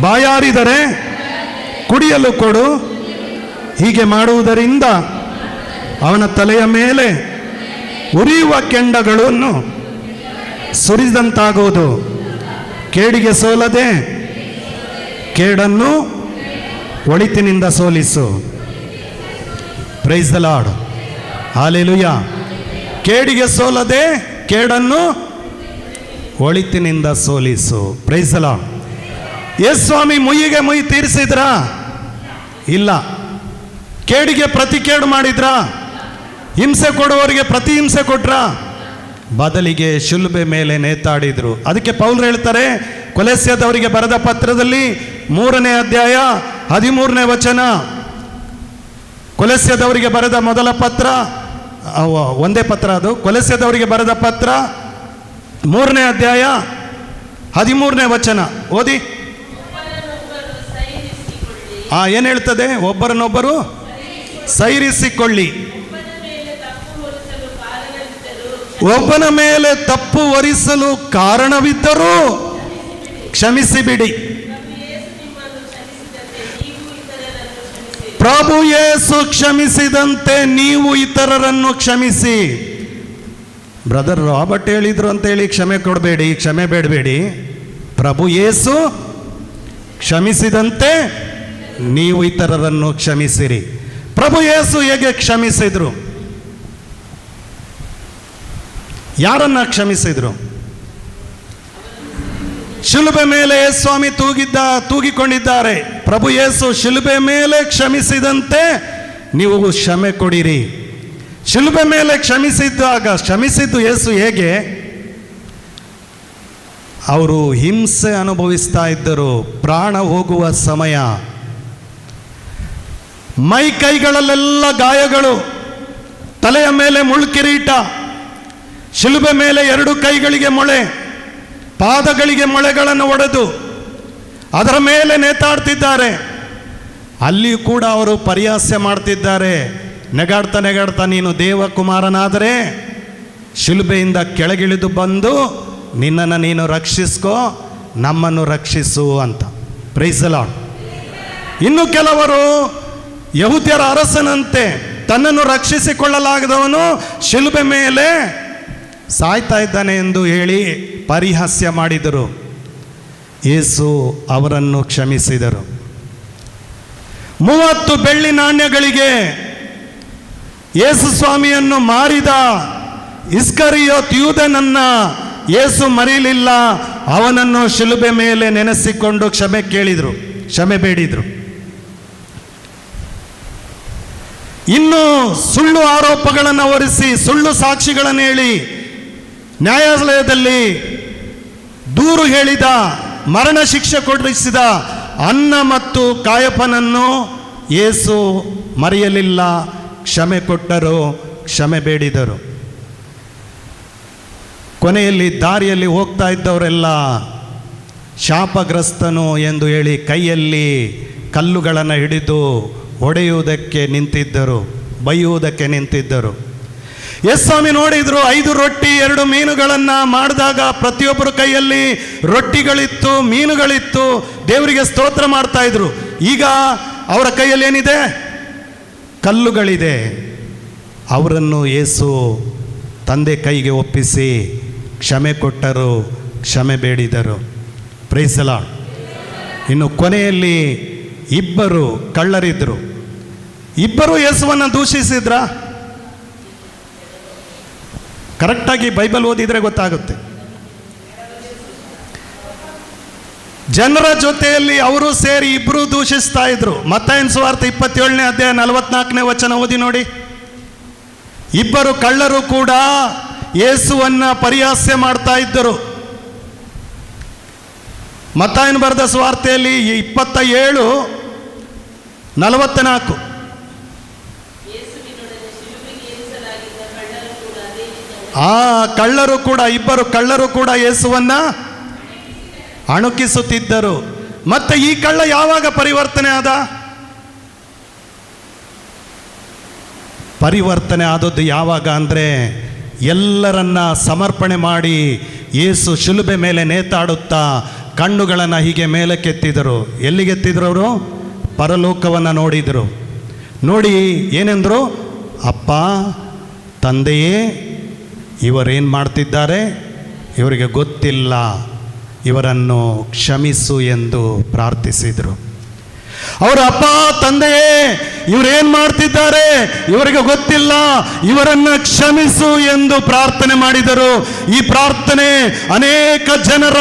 ಬಾಯಾರಿದರೆ ಕುಡಿಯಲು ಕೊಡು. ಹೀಗೆ ಮಾಡುವುದರಿಂದ ಅವನ ತಲೆಯ ಮೇಲೆ ಉರಿಯುವ ಕೆಂಡಗಳನ್ನು ಸುರಿದಂತಾಗುವುದು. ಕೇಡಿಗೆ ಸೋಲದೆ ಕೇಡನ್ನು ಒಳಿತಿನಿಂದ ಸೋಲಿಸು. Praise the Lord. ಹಲ್ಲೆಲೂಯಾ. ಕೇಡಿಗೆ ಸೋಲದೆ ಕೇಡನ್ನು ಒಳಿತಿನಿಂದ ಸೋಲಿಸು. Praise the Lord. Yesu Swami ಮುಯ್ಯಿಗೆ ಮುಯ್ಯಿ ತೀರಿಸಿದ್ರಾ? ಇಲ್ಲ. ಕೇಡಿಗೆ ಪ್ರತಿ ಕೇಡು ಮಾಡಿದ್ರ? ಹಿಂಸೆ ಕೊಡುವವರಿಗೆ ಪ್ರತಿ ಹಿಂಸೆ ಕೊಟ್ರ? ಬದಲಿಗೆ ಶಿಲುಬೆ ಮೇಲೆ ನೇತಾಡಿದ್ರು. ಅದಕ್ಕೆ ಪೌಲರು ಹೇಳ್ತಾರೆ ಕೊಲೊಸ್ಸೆದವರಿಗೆ ಬರೆದ ಪತ್ರದಲ್ಲಿ 3ನೇ ಅಧ್ಯಾಯ 13ನೇ ವಚನ. ಕೊಲೊಸ್ಸೆದವರಿಗೆ ಬರೆದ ಮೊದಲ ಪತ್ರ, ಒಂದೇ ಪತ್ರ ಅದು. ಕೊಲೊಸ್ಸೆದವರಿಗೆ ಬರೆದ ಪತ್ರ 3ನೇ ಅಧ್ಯಾಯ 13ನೇ ವಚನ ಓದಿ. ಏನು ಹೇಳ್ತದೆ? ಒಬ್ಬರನ್ನೊಬ್ಬರು ಸೈರಿಸಿಕೊಳ್ಳಿ, ಒಬ್ಬನ ಮೇಲೆ ತಪ್ಪು ಹೊರಿಸಲು ಕಾರಣವಿದ್ದರೂ ಕ್ಷಮಿಸಿಬಿಡಿ. ಪ್ರಭು ಯೇಸು ಕ್ಷಮಿಸಿದಂತೆ ನೀವು ಇತರರನ್ನು ಕ್ಷಮಿಸಿ. ಬ್ರದರ್ ರಾಬರ್ಟ್ ಹೇಳಿದ್ರು ಅಂತೇಳಿ ಕ್ಷಮೆ ಕೊಡಬೇಡಿ, ಕ್ಷಮೆ ಬೇಡಬೇಡಿ. ಪ್ರಭು ಯೇಸು ಕ್ಷಮಿಸಿದಂತೆ ನೀವು ಇತರರನ್ನು ಕ್ಷಮಿಸಿರಿ. ಪ್ರಭು ಯೇಸು ಹೇಗೆ ಕ್ಷಮಿಸಿದ್ರು? ಯಾರನ್ನ ಕ್ಷಮಿಸಿದ್ರು? ಶಿಲುಬೆ ಮೇಲೆ ಸ್ವಾಮಿ ತೂಗಿಕೊಂಡಿದ್ದಾರೆ. ಪ್ರಭು ಯೇಸು ಶಿಲುಬೆ ಮೇಲೆ ಕ್ಷಮಿಸಿದಂತೆ ನೀವು ಕ್ಷಮೆ ಕೊಡಿರಿ. ಶಿಲುಬೆ ಮೇಲೆ ಕ್ಷಮಿಸಿದ್ದು ಯೇಸು ಹೇಗೆ? ಅವರು ಹಿಂಸೆ ಅನುಭವಿಸ್ತಾ ಇದ್ದರು. ಪ್ರಾಣ ಹೋಗುವ ಸಮಯ, ಮೈ ಕೈಗಳಲ್ಲೆಲ್ಲ ಗಾಯಗಳು, ತಲೆಯ ಮೇಲೆ ಮುಳ್ಕಿರೀಟ, ಶಿಲುಬೆ ಮೇಲೆ 2 ಕೈಗಳಿಗೆ ಮೊಳೆ, ಪಾದಗಳಿಗೆ ಮೊಳೆಗಳನ್ನು ಒಡೆದು ಅದರ ಮೇಲೆ ನೇತಾಡ್ತಿದ್ದಾರೆ. ಅಲ್ಲಿ ಕೂಡ ಅವರು ಪರಿಹಾಸ್ಯ ಮಾಡ್ತಿದ್ದಾರೆ. ನೆಗಾಡ್ತಾ ನೀನು ದೇವಕುಮಾರನಾದರೆ ಶಿಲುಬೆಯಿಂದ ಕೆಳಗಿಳಿದು ಬಂದು ನಿನ್ನನ್ನು ನೀನು ರಕ್ಷಿಸ್ಕೋ, ನಮ್ಮನ್ನು ರಕ್ಷಿಸು ಅಂತ. Price the lord. ಇನ್ನು ಕೆಲವರು ಯಹೂದ್ಯರ ಅರಸನಂತೆ ತನ್ನನ್ನು ರಕ್ಷಿಸಿಕೊಳ್ಳಲಾಗದವನು ಶಿಲುಬೆ ಮೇಲೆ ಸಾಯ್ತಾ ಇದ್ದಾನೆ ಎಂದು ಹೇಳಿ ಪರಿಹಾಸ್ಯ ಮಾಡಿದರು. ಯೇಸು ಅವರನ್ನು ಕ್ಷಮಿಸಿದರು. 30 ಬೆಳ್ಳಿ ನಾಣ್ಯಗಳಿಗೆ ಯೇಸು ಸ್ವಾಮಿಯನ್ನು ಮಾರಿದ ಇಸ್ಕರಿಯೋತ್ ಯೂದನನ್ನ ಯೇಸು ಮರೀಲಿಲ್ಲ, ಅವನನ್ನು ಶಿಲುಬೆ ಮೇಲೆ ನೆನೆಸಿಕೊಂಡು ಕ್ಷಮೆ ಬೇಡಿದ್ರು. ಇನ್ನು ಸುಳ್ಳು ಆರೋಪಗಳನ್ನು ಹೊರಿಸಿ, ಸುಳ್ಳು ಸಾಕ್ಷಿಗಳನ್ನು ಹೇಳಿ ನ್ಯಾಯಾಲಯದಲ್ಲಿ ದೂರು ಹೇಳಿದ, ಮರಣ ಶಿಕ್ಷೆ ಕೊಡಿಸಿದ ಅನ್ನ ಮತ್ತು ಕಾಯಫನನ್ನು ಯೇಸು ಮರೆಯಲಿಲ್ಲ, ಕ್ಷಮೆ ಕೊಟ್ಟರು, ಕ್ಷಮೆ ಬೇಡಿದರು. ಕೊನೆಯಲ್ಲಿ ದಾರಿಯಲ್ಲಿ ಹೋಗ್ತಾ ಇದ್ದವರೆಲ್ಲ ಶಾಪಗ್ರಸ್ತನು ಎಂದು ಹೇಳಿ ಕೈಯಲ್ಲಿ ಕಲ್ಲುಗಳನ್ನು ಹಿಡಿದು ಹೊಡೆಯುವುದಕ್ಕೆ ನಿಂತಿದ್ದರು, ಬೈಯುವುದಕ್ಕೆ ನಿಂತಿದ್ದರು. ಯೇಸ್ವಾಮಿ ನೋಡಿದ್ರು, 5 ರೊಟ್ಟಿ 2 ಮೀನುಗಳನ್ನು ಮಾಡಿದಾಗ ಪ್ರತಿಯೊಬ್ಬರ ಕೈಯಲ್ಲಿ ರೊಟ್ಟಿಗಳಿತ್ತು, ಮೀನುಗಳಿತ್ತು, ದೇವರಿಗೆ ಸ್ತೋತ್ರ ಮಾಡ್ತಾ ಇದ್ರು. ಈಗ ಅವರ ಕೈಯಲ್ಲಿ ಏನಿದೆ? ಕಲ್ಲುಗಳಿದೆ. ಅವರನ್ನು ಯೇಸು ತಂದೆ ಕೈಗೆ ಒಪ್ಪಿಸಿ ಕ್ಷಮೆ ಕೊಟ್ಟರು, ಕ್ಷಮೆ ಬೇಡಿದರು. Price the lord. ಇನ್ನು ಕೊನೆಯಲ್ಲಿ 2 ಕಳ್ಳರಿದ್ರು. 2 ಯೇಸುವನ್ನು ದೂಷಿಸಿದ್ರ? ಕರೆಕ್ಟಾಗಿ ಬೈಬಲ್ ಓದಿದ್ರೆ ಗೊತ್ತಾಗುತ್ತೆ. ಜನರ ಜೊತೆಯಲ್ಲಿ ಅವರು ಸೇರಿ 2 ದೂಷಿಸ್ತಾ ಇದ್ರು. ಮತ್ತಾಯನ ಸುವಾರ್ತೆ 27ನೇ ಅಧ್ಯಾಯ 44ನೇ ವಚನ ಓದಿ ನೋಡಿ. 2 ಕಳ್ಳರು ಕೂಡ ಯೇಸುವನ್ನ ಪರಿಹಾಸ್ಯ ಮಾಡ್ತಾ ಇದ್ದರು. ಮತ್ತಾಯನ ಬರೆದ ಸುವಾರ್ತೆಯಲ್ಲಿ 27:44 ಕಳ್ಳರು ಕೂಡ 2 ಕಳ್ಳರು ಕೂಡ ಯೇಸುವನ್ನ ಅಣುಕಿಸುತ್ತಿದ್ದರು. ಮತ್ತೆ ಈ ಕಳ್ಳ ಯಾವಾಗ ಪರಿವರ್ತನೆ ಆದ? ಪರಿವರ್ತನೆ ಆದದ್ದು ಯಾವಾಗ ಅಂದರೆ, ಎಲ್ಲರನ್ನ ಸಮರ್ಪಣೆ ಮಾಡಿ ಯೇಸು ಶಿಲುಬೆ ಮೇಲೆ ನೇತಾಡುತ್ತಾ ಕಣ್ಣುಗಳನ್ನು ಹೀಗೆ ಮೇಲಕ್ಕೆತ್ತಿದರು. ಎಲ್ಲಿಗೆತ್ತಿದ್ರು ಅವರು? ಪರಲೋಕವನ್ನು ನೋಡಿದರು. ನೋಡಿ ಏನೆಂದರು? ಅಪ್ಪ, ತಂದೆಯೇ, ಇವರೇನು ಮಾಡ್ತಿದ್ದಾರೆ? ಇವರಿಗೆ ಗೊತ್ತಿಲ್ಲ, ಇವರನ್ನು ಕ್ಷಮಿಸು ಎಂದು ಪ್ರಾರ್ಥಿಸಿದರು. ಅವರು, ಅಪ್ಪ, ತಂದೆಯೇ, ಇವರೇನು ಮಾಡ್ತಿದ್ದಾರೆ? ಇವರಿಗೆ ಗೊತ್ತಿಲ್ಲ, ಇವರನ್ನು ಕ್ಷಮಿಸು ಎಂದು ಪ್ರಾರ್ಥನೆ ಮಾಡಿದರು. ಈ ಪ್ರಾರ್ಥನೆ ಅನೇಕ ಜನರ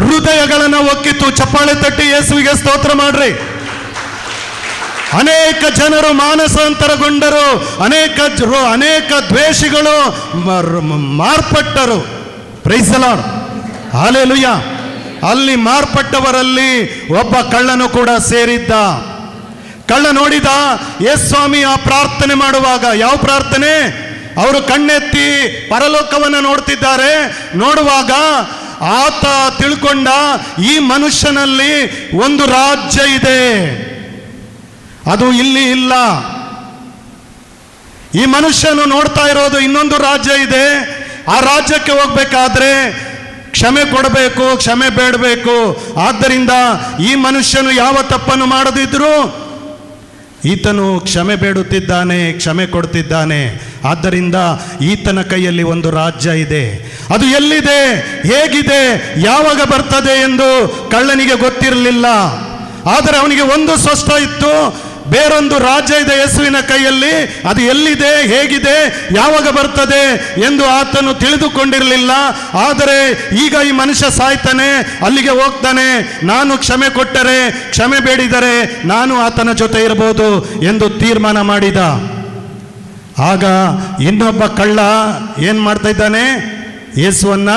ಹೃದಯಗಳನ್ನು ಒಕ್ಕಿತು. ಚಪ್ಪಾಳೆ ತಟ್ಟಿ ಯೇಸುವಿಗೆ ಸ್ತೋತ್ರ ಮಾಡ್ರಿ. ಅನೇಕ ಜನರು ಮಾನಸಾಂತರಗೊಂಡರು. ಅನೇಕ ದ್ವೇಷಿಗಳು ಮಾರ್ಪಟ್ಟರು. Praise the lord. ಹಲ್ಲೆಲೂಯಾ. ಅಲ್ಲಿ ಮಾರ್ಪಟ್ಟವರಲ್ಲಿ ಒಬ್ಬ ಕಳ್ಳನು ಕೂಡ ಸೇರಿದ್ದ. ಕಳ್ಳ ನೋಡಿದ ಯೇಸ್ವಾಮಿ ಆ ಪ್ರಾರ್ಥನೆ ಮಾಡುವಾಗ. ಯಾವ ಪ್ರಾರ್ಥನೆ? ಅವರು ಕಣ್ಣೆತ್ತಿ ಪರಲೋಕವನ್ನು ನೋಡ್ತಿದ್ದಾರೆ. ನೋಡುವಾಗ ಆತ ತಿಳ್ಕೊಂಡ, ಈ ಮನುಷ್ಯನಲ್ಲಿ ಒಂದು ರಾಜ್ಯ ಇದೆ, ಅದು ಇಲ್ಲಿ ಇಲ್ಲ. ಈ ಮನುಷ್ಯನು ನೋಡ್ತಾ ಇರೋದು ಇನ್ನೊಂದು ರಾಜ್ಯ ಇದೆ. ಆ ರಾಜ್ಯಕ್ಕೆ ಹೋಗ್ಬೇಕಾದ್ರೆ ಕ್ಷಮೆ ಕೊಡಬೇಕು, ಕ್ಷಮೆ ಬೇಡಬೇಕು. ಆದ್ದರಿಂದ ಈ ಮನುಷ್ಯನು ಯಾವ ತಪ್ಪನ್ನು ಮಾಡದಿದ್ರು ಈತನು ಕ್ಷಮೆ ಬೇಡುತ್ತಿದ್ದಾನೆ, ಕ್ಷಮೆ ಕೊಡ್ತಿದ್ದಾನೆ. ಆದ್ದರಿಂದ ಈತನ ಕೈಯಲ್ಲಿ ಒಂದು ರಾಜ್ಯ ಇದೆ. ಅದು ಎಲ್ಲಿದೆ, ಹೇಗಿದೆ, ಯಾವಾಗ ಬರ್ತದೆ ಎಂದು ಕಳ್ಳನಿಗೆ ಗೊತ್ತಿರಲಿಲ್ಲ. ಆದರೆ ಅವನಿಗೆ ಒಂದು ಸ್ಪಷ್ಟ ಇತ್ತು, ಬೇರೊಂದು ರಾಜ್ಯ ಇದೆ ಯೇಸುವಿನ ಕೈಯಲ್ಲಿ. ಅದು ಎಲ್ಲಿದೆ, ಹೇಗಿದೆ, ಯಾವಾಗ ಬರ್ತದೆ ಎಂದು ಆತನು ತಿಳಿದುಕೊಂಡಿರಲಿಲ್ಲ. ಆದರೆ ಈಗ ಈ ಮನುಷ್ಯ ಸಾಯ್ತಾನೆ, ಅಲ್ಲಿಗೆ ಹೋಗ್ತಾನೆ, ನಾನು ಕ್ಷಮೆ ಕೊಟ್ಟರೆ, ಕ್ಷಮೆ ಬೇಡಿದರೆ ನಾನು ಆತನ ಜೊತೆ ಇರಬಹುದು ಎಂದು ತೀರ್ಮಾನ ಮಾಡಿದ. ಆಗ ಇನ್ನೊಬ್ಬ ಕಳ್ಳ ಏನು ಮಾಡ್ತಾ ಇದ್ದಾನೆ? ಯೇಸುವನ್ನ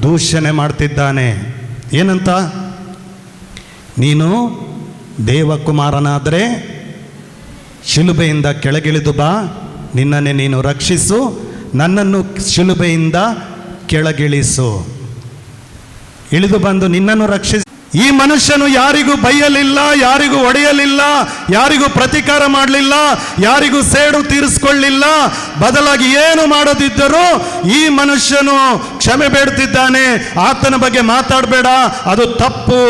ದೂಷಣೆ ಮಾಡ್ತಿದ್ದಾನೆ. ಏನಂತ? ನೀನು ದೇವಕುಮಾರನಾದರೆ ಶಿಲುಬೆಯಿಂದ ಕೆಳಗಿಳಿದು ಬಾ, ನಿನ್ನನ್ನೇ ನೀನು ರಕ್ಷಿಸು, ನನ್ನನ್ನು ಶಿಲುಬೆಯಿಂದ ಕೆಳಗಿಳಿಸು. ಇಳಿದು ಬಂದು ನಿನ್ನನ್ನು ರಕ್ಷಿಸು. ಈ ಮನುಷ್ಯನು ಯಾರಿಗೂ ಬೈಯಲಿಲ್ಲ, ಯಾರಿಗೂ ಹೊಡೆಯಲಿಲ್ಲ, ಯಾರಿಗೂ ಪ್ರತಿಕಾರ ಮಾಡಲಿಲ್ಲ, ಯಾರಿಗೂ ಸೇಡು ತೀರಿಸಿಕೊಳ್ಳಿಲ್ಲ. ಬದಲಾಗಿ ಏನು ಮಾಡದಿದ್ದರೂ ಈ ಮನುಷ್ಯನು ಕ್ಷಮೆ ಬೇಡುತ್ತಿದ್ದಾನೆ, ಆತನ ಬಗ್ಗೆ ಮಾತಾಡಬೇಡ, ಅದು ತಪ್ಪು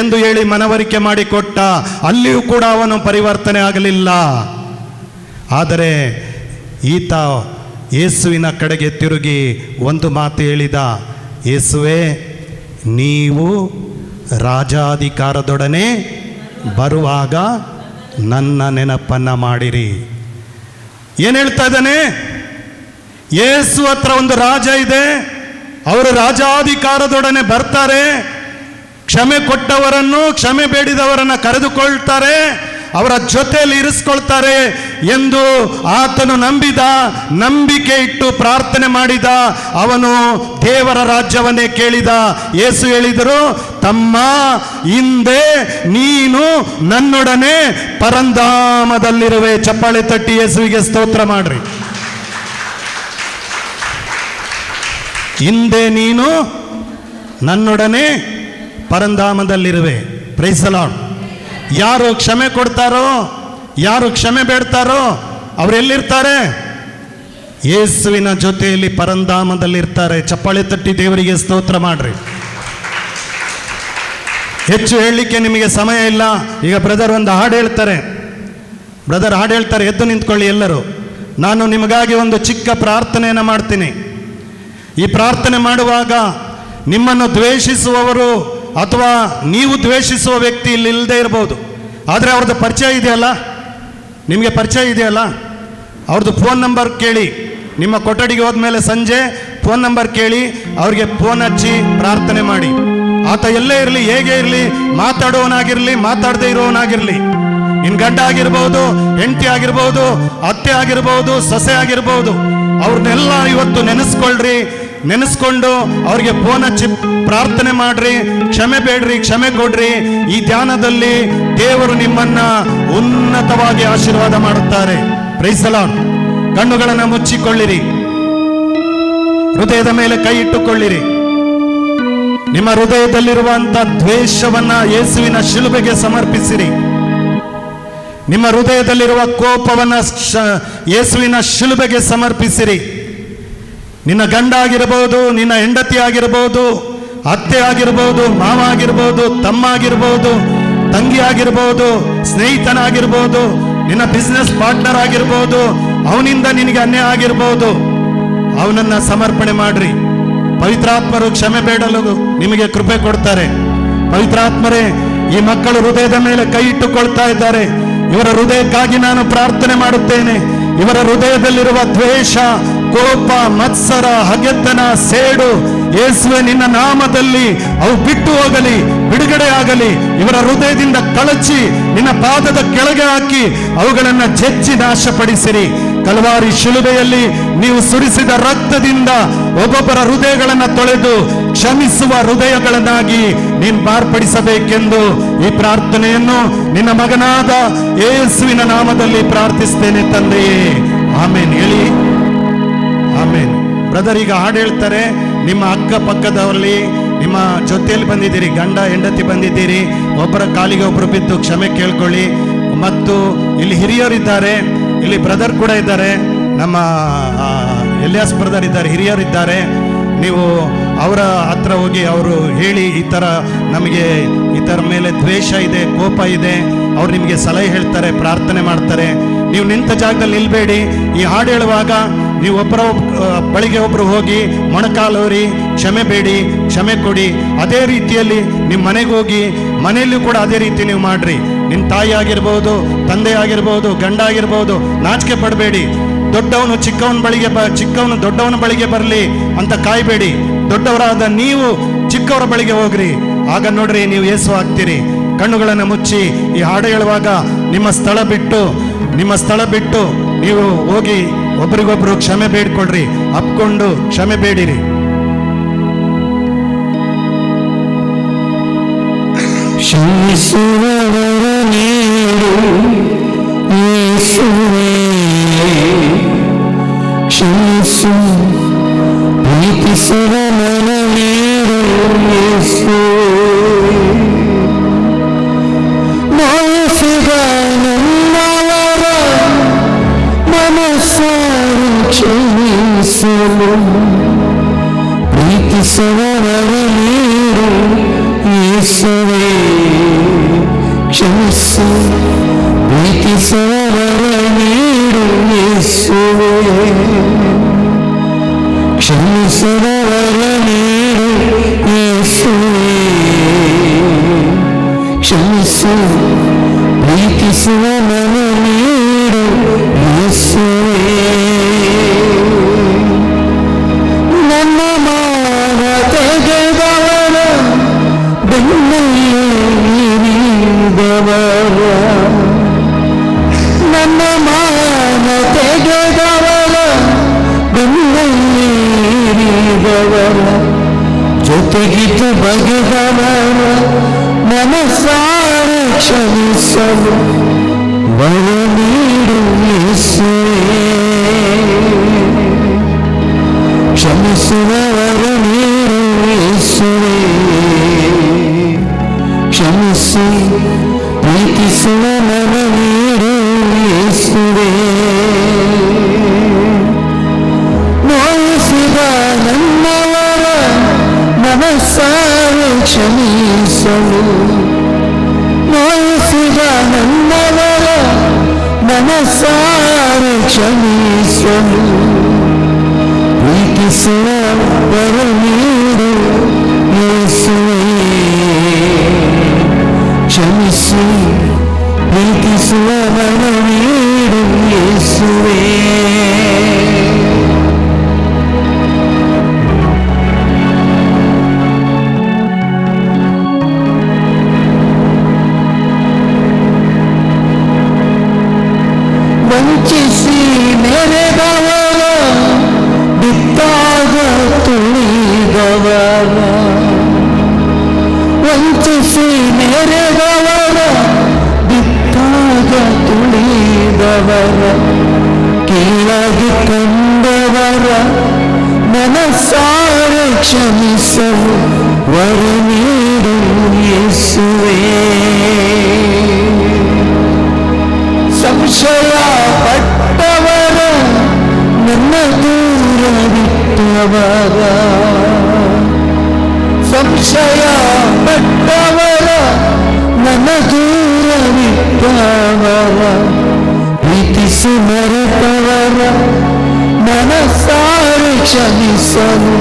ಎಂದು ಹೇಳಿ ಮನವರಿಕೆ ಮಾಡಿಕೊಟ್ಟ. ಅಲ್ಲಿಯೂ ಕೂಡ ಅವನು ಪರಿವರ್ತನೆ ಆಗಲಿಲ್ಲ. ಆದರೆ ಈತ ಯೇಸುವಿನ ಕಡೆಗೆ ತಿರುಗಿ ಒಂದು ಮಾತು ಹೇಳಿದ, ಯೇಸುವೇ, ನೀವು ರಾಜಾಧಿಕಾರದೊಡನೆ ಬರುವಾಗ ನನ್ನ ನೆನಪನ್ನ ಮಾಡಿರಿ. ಏನು ಹೇಳ್ತಾ ಇದ್ದಾನೆ? ಯೇಸು ಹತ್ರ ಒಂದು ರಾಜ ಇದೆ, ಅವರು ರಾಜಾಧಿಕಾರದೊಡನೆ ಬರ್ತಾರೆ, ಕ್ಷಮೆ ಕೊಟ್ಟವರನ್ನು ಕ್ಷಮೆ ಬೇಡಿದವರನ್ನ ಕರೆದುಕೊಳ್ತಾರೆ, ಅವರ ಜೊತೆಯಲ್ಲಿ ಇರಿಸ್ಕೊಳ್ತಾರೆ ಎಂದು ಆತನು ನಂಬಿದ, ನಂಬಿಕೆ ಇಟ್ಟು ಪ್ರಾರ್ಥನೆ ಮಾಡಿದ. ಅವನು ದೇವರ ರಾಜ್ಯವನ್ನೇ ಕೇಳಿದ. ಯೇಸು ಹೇಳಿದರು, ತಮ್ಮ ಹಿಂದೆ ನೀನು ನನ್ನೊಡನೆ ಪರಂಧಾಮದಲ್ಲಿರುವೆ. ಚಪ್ಪಾಳೆ ತಟ್ಟಿ ಯೇಸುವಿಗೆ ಸ್ತೋತ್ರ ಮಾಡ್ರಿ. ಹಿಂದೆ ನೀನು ನನ್ನೊಡನೆ ಪರಂಧಾಮದಲ್ಲಿರುವೆ. Price the Lord. ಯಾರು ಕ್ಷಮೆ ಕೊಡ್ತಾರೋ, ಯಾರು ಕ್ಷಮೆ ಬೇಡ್ತಾರೋ ಅವರೆಲ್ಲಿರ್ತಾರೆ? ಯೇಸುವಿನ ಜೊತೆಯಲ್ಲಿ ಪರಂಧಾಮದಲ್ಲಿರ್ತಾರೆ. ಚಪ್ಪಾಳೆ ತಟ್ಟಿ ದೇವರಿಗೆ ಸ್ತೋತ್ರ ಮಾಡ್ರಿ. ಹೆಚ್ಚು ಹೇಳಲಿಕ್ಕೆ ನಿಮಗೆ ಸಮಯ ಇಲ್ಲ. ಈಗ ಬ್ರದರ್ ಒಂದು ಹಾಡು ಹೇಳ್ತಾರೆ. ಬ್ರದರ್ ಹಾಡು ಹೇಳ್ತಾರೆ, ಎದ್ದು ನಿಂತ್ಕೊಳ್ಳಿ ಎಲ್ಲರೂ. ನಾನು ನಿಮಗಾಗಿ ಒಂದು ಚಿಕ್ಕ ಪ್ರಾರ್ಥನೆಯನ್ನು ಮಾಡ್ತೀನಿ. ಈ ಪ್ರಾರ್ಥನೆ ಮಾಡುವಾಗ ನಿಮ್ಮನ್ನು ದ್ವೇಷಿಸುವವರು ಅಥವಾ ನೀವು ದ್ವೇಷಿಸುವ ವ್ಯಕ್ತಿ ಇಲ್ಲಿ ಇಲ್ಲದೆ ಇರ್ಬೋದು, ಆದರೆ ಅವ್ರದ್ದು ಪರಿಚಯ ಇದೆಯಲ್ಲ, ನಿಮಗೆ ಪರಿಚಯ ಇದೆಯಲ್ಲ, ಅವ್ರದ್ದು ಫೋನ್ ನಂಬರ್ ಕೇಳಿ. ನಿಮ್ಮ ಕೊಠಡಿಗೆ ಹೋದ್ಮೇಲೆ ಸಂಜೆ ಫೋನ್ ನಂಬರ್ ಕೇಳಿ, ಅವ್ರಿಗೆ ಫೋನ್ ಹಚ್ಚಿ ಪ್ರಾರ್ಥನೆ ಮಾಡಿ. ಆತ ಎಲ್ಲೇ ಇರಲಿ, ಹೇಗೆ ಇರಲಿ, ಮಾತಾಡೋನಾಗಿರಲಿ, ಮಾತಾಡದೇ ಇರೋನಾಗಿರಲಿ, ನಿನ್ನ ಗಂಡ ಆಗಿರ್ಬೋದು, ಹೆಂಡತಿ ಆಗಿರ್ಬೋದು, ಅತ್ತೆ ಆಗಿರ್ಬೋದು, ಸೊಸೆ ಆಗಿರ್ಬೋದು, ಅವ್ರನ್ನೆಲ್ಲ ಇವತ್ತು ನೆನೆಸ್ಕೊಳ್ರಿ. ನೆನೆಸ್ಕೊಂಡು ಅವ್ರಿಗೆ ಫೋನ್ ಹಚ್ಚಿ ಪ್ರಾರ್ಥನೆ ಮಾಡ್ರಿ, ಕ್ಷಮೆ ಬೇಡ್ರಿ, ಕ್ಷಮೆ ಕೊಡ್ರಿ. ಈ ಧ್ಯಾನದಲ್ಲಿ ದೇವರು ನಿಮ್ಮನ್ನ ಉನ್ನತವಾಗಿ ಆಶೀರ್ವಾದ ಮಾಡುತ್ತಾರೆ. Praise the Lord. ಕಣ್ಣುಗಳನ್ನು ಮುಚ್ಚಿಕೊಳ್ಳಿರಿ, ಹೃದಯದ ಮೇಲೆ ಕೈ ಇಟ್ಟುಕೊಳ್ಳಿರಿ. ನಿಮ್ಮ ಹೃದಯದಲ್ಲಿರುವಂತ ದ್ವೇಷವನ್ನ ಯೇಸುವಿನ ಶಿಲುಬೆಗೆ ಸಮರ್ಪಿಸಿರಿ. ನಿಮ್ಮ ಹೃದಯದಲ್ಲಿರುವ ಕೋಪವನ್ನ ಯೇಸುವಿನ ಶಿಲುಬೆಗೆ ಸಮರ್ಪಿಸಿರಿ. ನಿನ್ನ ಗಂಡ ಆಗಿರ್ಬೋದು, ನಿನ್ನ ಹೆಂಡತಿ ಆಗಿರ್ಬೋದು, ಅತ್ತೆ ಆಗಿರ್ಬೋದು, ಮಾವ ಆಗಿರ್ಬೋದು, ತಮ್ಮ ಆಗಿರ್ಬೋದು, ತಂಗಿ ಆಗಿರ್ಬೋದು, ಸ್ನೇಹಿತನಾಗಿರ್ಬೋದು, ನಿನ್ನ ಬಿಸ್ನೆಸ್ ಪಾರ್ಟ್ನರ್ ಆಗಿರ್ಬೋದು, ಅವನಿಂದ ನಿನಗೆ ಅನ್ಯಾಯ ಆಗಿರ್ಬೋದು, ಅವನನ್ನ ಸಮರ್ಪಣೆ ಮಾಡ್ರಿ. ಪವಿತ್ರಾತ್ಮರು ಕ್ಷಮೆ ಬೇಡಲು ನಿಮಗೆ ಕೃಪೆ ಕೊಡ್ತಾರೆ. ಪವಿತ್ರಾತ್ಮರೇ, ಈ ಮಕ್ಕಳು ಹೃದಯದ ಮೇಲೆ ಕೈ ಇಟ್ಟುಕೊಳ್ತಾ ಇದ್ದಾರೆ. ಇವರ ಹೃದಯಕ್ಕಾಗಿ ನಾನು ಪ್ರಾರ್ಥನೆ ಮಾಡುತ್ತೇನೆ. ಇವರ ಹೃದಯದಲ್ಲಿರುವ ದ್ವೇಷ, ಕೋಪ, ಮತ್ಸರ, ಹಗೆತನ, ಸೇಡು, ಯೇಸುವೆ ನಿನ್ನ ನಾಮದಲ್ಲಿ ಅವು ಬಿಟ್ಟು ಹೋಗಲಿ, ಬಿಡುಗಡೆ ಆಗಲಿ. ಇವರ ಹೃದಯದಿಂದ ಕಳಚಿ ನಿನ್ನ ಪಾದದ ಕೆಳಗೆ ಹಾಕಿ ಅವುಗಳನ್ನು ಜಜ್ಜಿ ನಾಶಪಡಿಸಿರಿ. ಕಲ್ವಾರಿ ಶಿಲುಬೆಯಲ್ಲಿ ನೀವು ಸುರಿಸಿದ ರಕ್ತದಿಂದ ಒಬ್ಬೊಬ್ಬರ ಹೃದಯಗಳನ್ನು ತೊಳೆದು ಕ್ಷಮಿಸುವ ಹೃದಯಗಳನ್ನಾಗಿ ನೀನು ಮಾರ್ಪಡಿಸಬೇಕೆಂದು ಈ ಪ್ರಾರ್ಥನೆಯನ್ನು ನಿನ್ನ ಮಗನಾದ ಯೇಸುವಿನ ನಾಮದಲ್ಲಿ ಪ್ರಾರ್ಥಿಸ್ತೇನೆ ತಂದೆಯೇ. ಆಮೇನ್ ಹೇಳಿ. ಆಮೇನ್. ಬ್ರದರ್ ಈಗ ಹಾಡು ಹೇಳ್ತಾರೆ. ನಿಮ್ಮ ಅಕ್ಕಪಕ್ಕದವರಲ್ಲಿ ನಿಮ್ಮ ಜೊತೆಯಲ್ಲಿ ಬಂದಿದ್ದೀರಿ, ಗಂಡ ಹೆಂಡತಿ ಬಂದಿದ್ದೀರಿ, ಒಬ್ಬರ ಕಾಲಿಗೆ ಒಬ್ಬರು ಬಿದ್ದು ಕ್ಷಮೆ ಕೇಳ್ಕೊಳ್ಳಿ. ಮತ್ತು ಇಲ್ಲಿ ಹಿರಿಯರಿದ್ದಾರೆ, ಇಲ್ಲಿ ಬ್ರದರ್ ಕೂಡ ಇದ್ದಾರೆ, ನಮ್ಮ ಎಲಿಯಾಸ್ ಬ್ರದರ್ ಇದ್ದಾರೆ, ಹಿರಿಯರಿದ್ದಾರೆ. ನೀವು ಅವರ ಹತ್ರ ಹೋಗಿ ಅವರು ಹೇಳಿ, ಈ ಥರ ನಮಗೆ ಈ ಥರ ಮೇಲೆ ದ್ವೇಷ ಇದೆ, ಕೋಪ ಇದೆ, ಅವ್ರು ನಿಮಗೆ ಸಲಹೆ ಹೇಳ್ತಾರೆ, ಪ್ರಾರ್ಥನೆ ಮಾಡ್ತಾರೆ. ನೀವು ನಿಂತ ಜಾಗದಲ್ಲಿ ನಿಲ್ಬೇಡಿ. ಈ ಹಾಡು ಹೇಳುವಾಗ ನೀವು ಒಬ್ಬರ ಬಳಿಗೆ ಒಬ್ಬರು ಹೋಗಿ ಮೊಣಕಾಲೋರಿ ಕ್ಷಮೆ ಬೇಡಿ, ಕ್ಷಮೆ ಕೊಡಿ. ಅದೇ ರೀತಿಯಲ್ಲಿ ನಿಮ್ಮ ಮನೆಗೆ ಹೋಗಿ ಮನೆಯಲ್ಲೂ ಕೂಡ ಅದೇ ರೀತಿ ನೀವು ಮಾಡ್ರಿ. ನಿಮ್ಮ ತಾಯಿ ಆಗಿರ್ಬೋದು, ತಂದೆ ಆಗಿರ್ಬೋದು, ಗಂಡ ಆಗಿರ್ಬೋದು, ನಾಚಿಕೆ ಪಡಬೇಡಿ. ದೊಡ್ಡವನು ಚಿಕ್ಕವನು ದೊಡ್ಡವನ ಬಳಿಗೆ ಬರಲಿ ಅಂತ ಕಾಯಬೇಡಿ. ದೊಡ್ಡವರಾದ ನೀವು ಚಿಕ್ಕವರ ಬಳಿಗೆ ಹೋಗ್ರಿ. ಆಗ ನೋಡ್ರಿ ನೀವು ಯೇಸು ಆಗ್ತೀರಿ. ಕಣ್ಣುಗಳನ್ನು ಮುಚ್ಚಿ ಈ ಹಾಡು ಹೇಳುವಾಗ ನಿಮ್ಮ ಸ್ಥಳ ಬಿಟ್ಟು ನೀವು ಹೋಗಿ ಒಬ್ರಿಗೊಬ್ರು ಕ್ಷಮೆ ಬೇಡ್ಕೊಳ್ರಿ, ಅಪ್ಕೊಂಡು ಕ್ಷಮೆ ಬೇಡಿರಿ. ಕ್ಷಮಿಸುವವರ ನೀಡು ಯೇಸುವೇ, ಕ್ಷಮಿಸು ಪ್ರೀತಿಸುವವರ ನೀಡು ಯೇಸುವೇ, ಮನಸ್ಸಿದ ನನ್ನವರ ಮನಸ್ಸಾರು ಕ್ಷಮಿಸಲು, ಪ್ರೀತಿಸುವವರ ನೀಡು ಯೇಸುವೇ, ಕ್ಷಮಿಸು ಪ್ರೀತಿಸುವವರ ನೀಡು ಯೇಸುವೇ, ಕ್ಷಮಿಸುವವರ ನೀಡು ಯೇಸುವೇ, ಕ್ಷಮಿಸು ಪ್ರೀತಿಸುವವರ ನೀಡು ಯೇಸುವೇ, ನನ್ನ ಮಾನವ ಎಷ್ಟು ಬಗೆದವರ ಮನಸಾರೆ ಕ್ಷಮಿಸಲು ವರ ನೀಡು ಯೇಸುವೇ. ಕ್ಷಮಿಸುವ ವರ ನೀಡು ಯೇಸುವೇ. ಕ್ಷಮಿಸಿ ಪ್ರೀತಿಸುವ ಮನ ನೀಡು ಯೇಸುವೇ. ನೋಯಿಸಿದ ನನ್ನವರ ಮನಸಾರೆ ಕ್ಷಮಿಸಲು, ನೋಯಿಸಿದ ನನ್ನವರ ಮನಸಾರೆ ಕ್ಷಮಿಸಲು, ಪ್ರೀತಿಸುವ ವರ ನೀಡು ಯೇಸುವೇ. ಕ್ಷಮಿಸಿ ಪ್ರೀತಿಸುವ ವರ ನೀಡು ಯೇಸುವೇ. ವಂಚಿಸಿ ಮೆರೆದವರ ಬಿಟ್ಟಾಗ ತುಳಿದವರ, ವಂಚಿಸಿ ಮೆರೆದವರ ಬಿಟ್ಟಾಗ ತುಳಿದವರ, ಕೀಳಾಗಿ ಕಂಡವರ ಮನಸಾರೆ ಕ್ಷಮಿಸಲು ವರ ನೀಡು ಯೇಸುವೇ. ಸಂಶಯ ಪಟ್ಟವರ ನನ್ನ ದೂರ ಬಿಟ್ಟವರ, ಸಂಶಯ ಪಟ್ಟವರ ನನ್ನ ದೂರ ಬಿಟ್ಟವರ, ಪ್ರೀತಿಸಿ ಮರೆತವರ ಮನಸಾರೆ ಕ್ಷಮಿಸಲು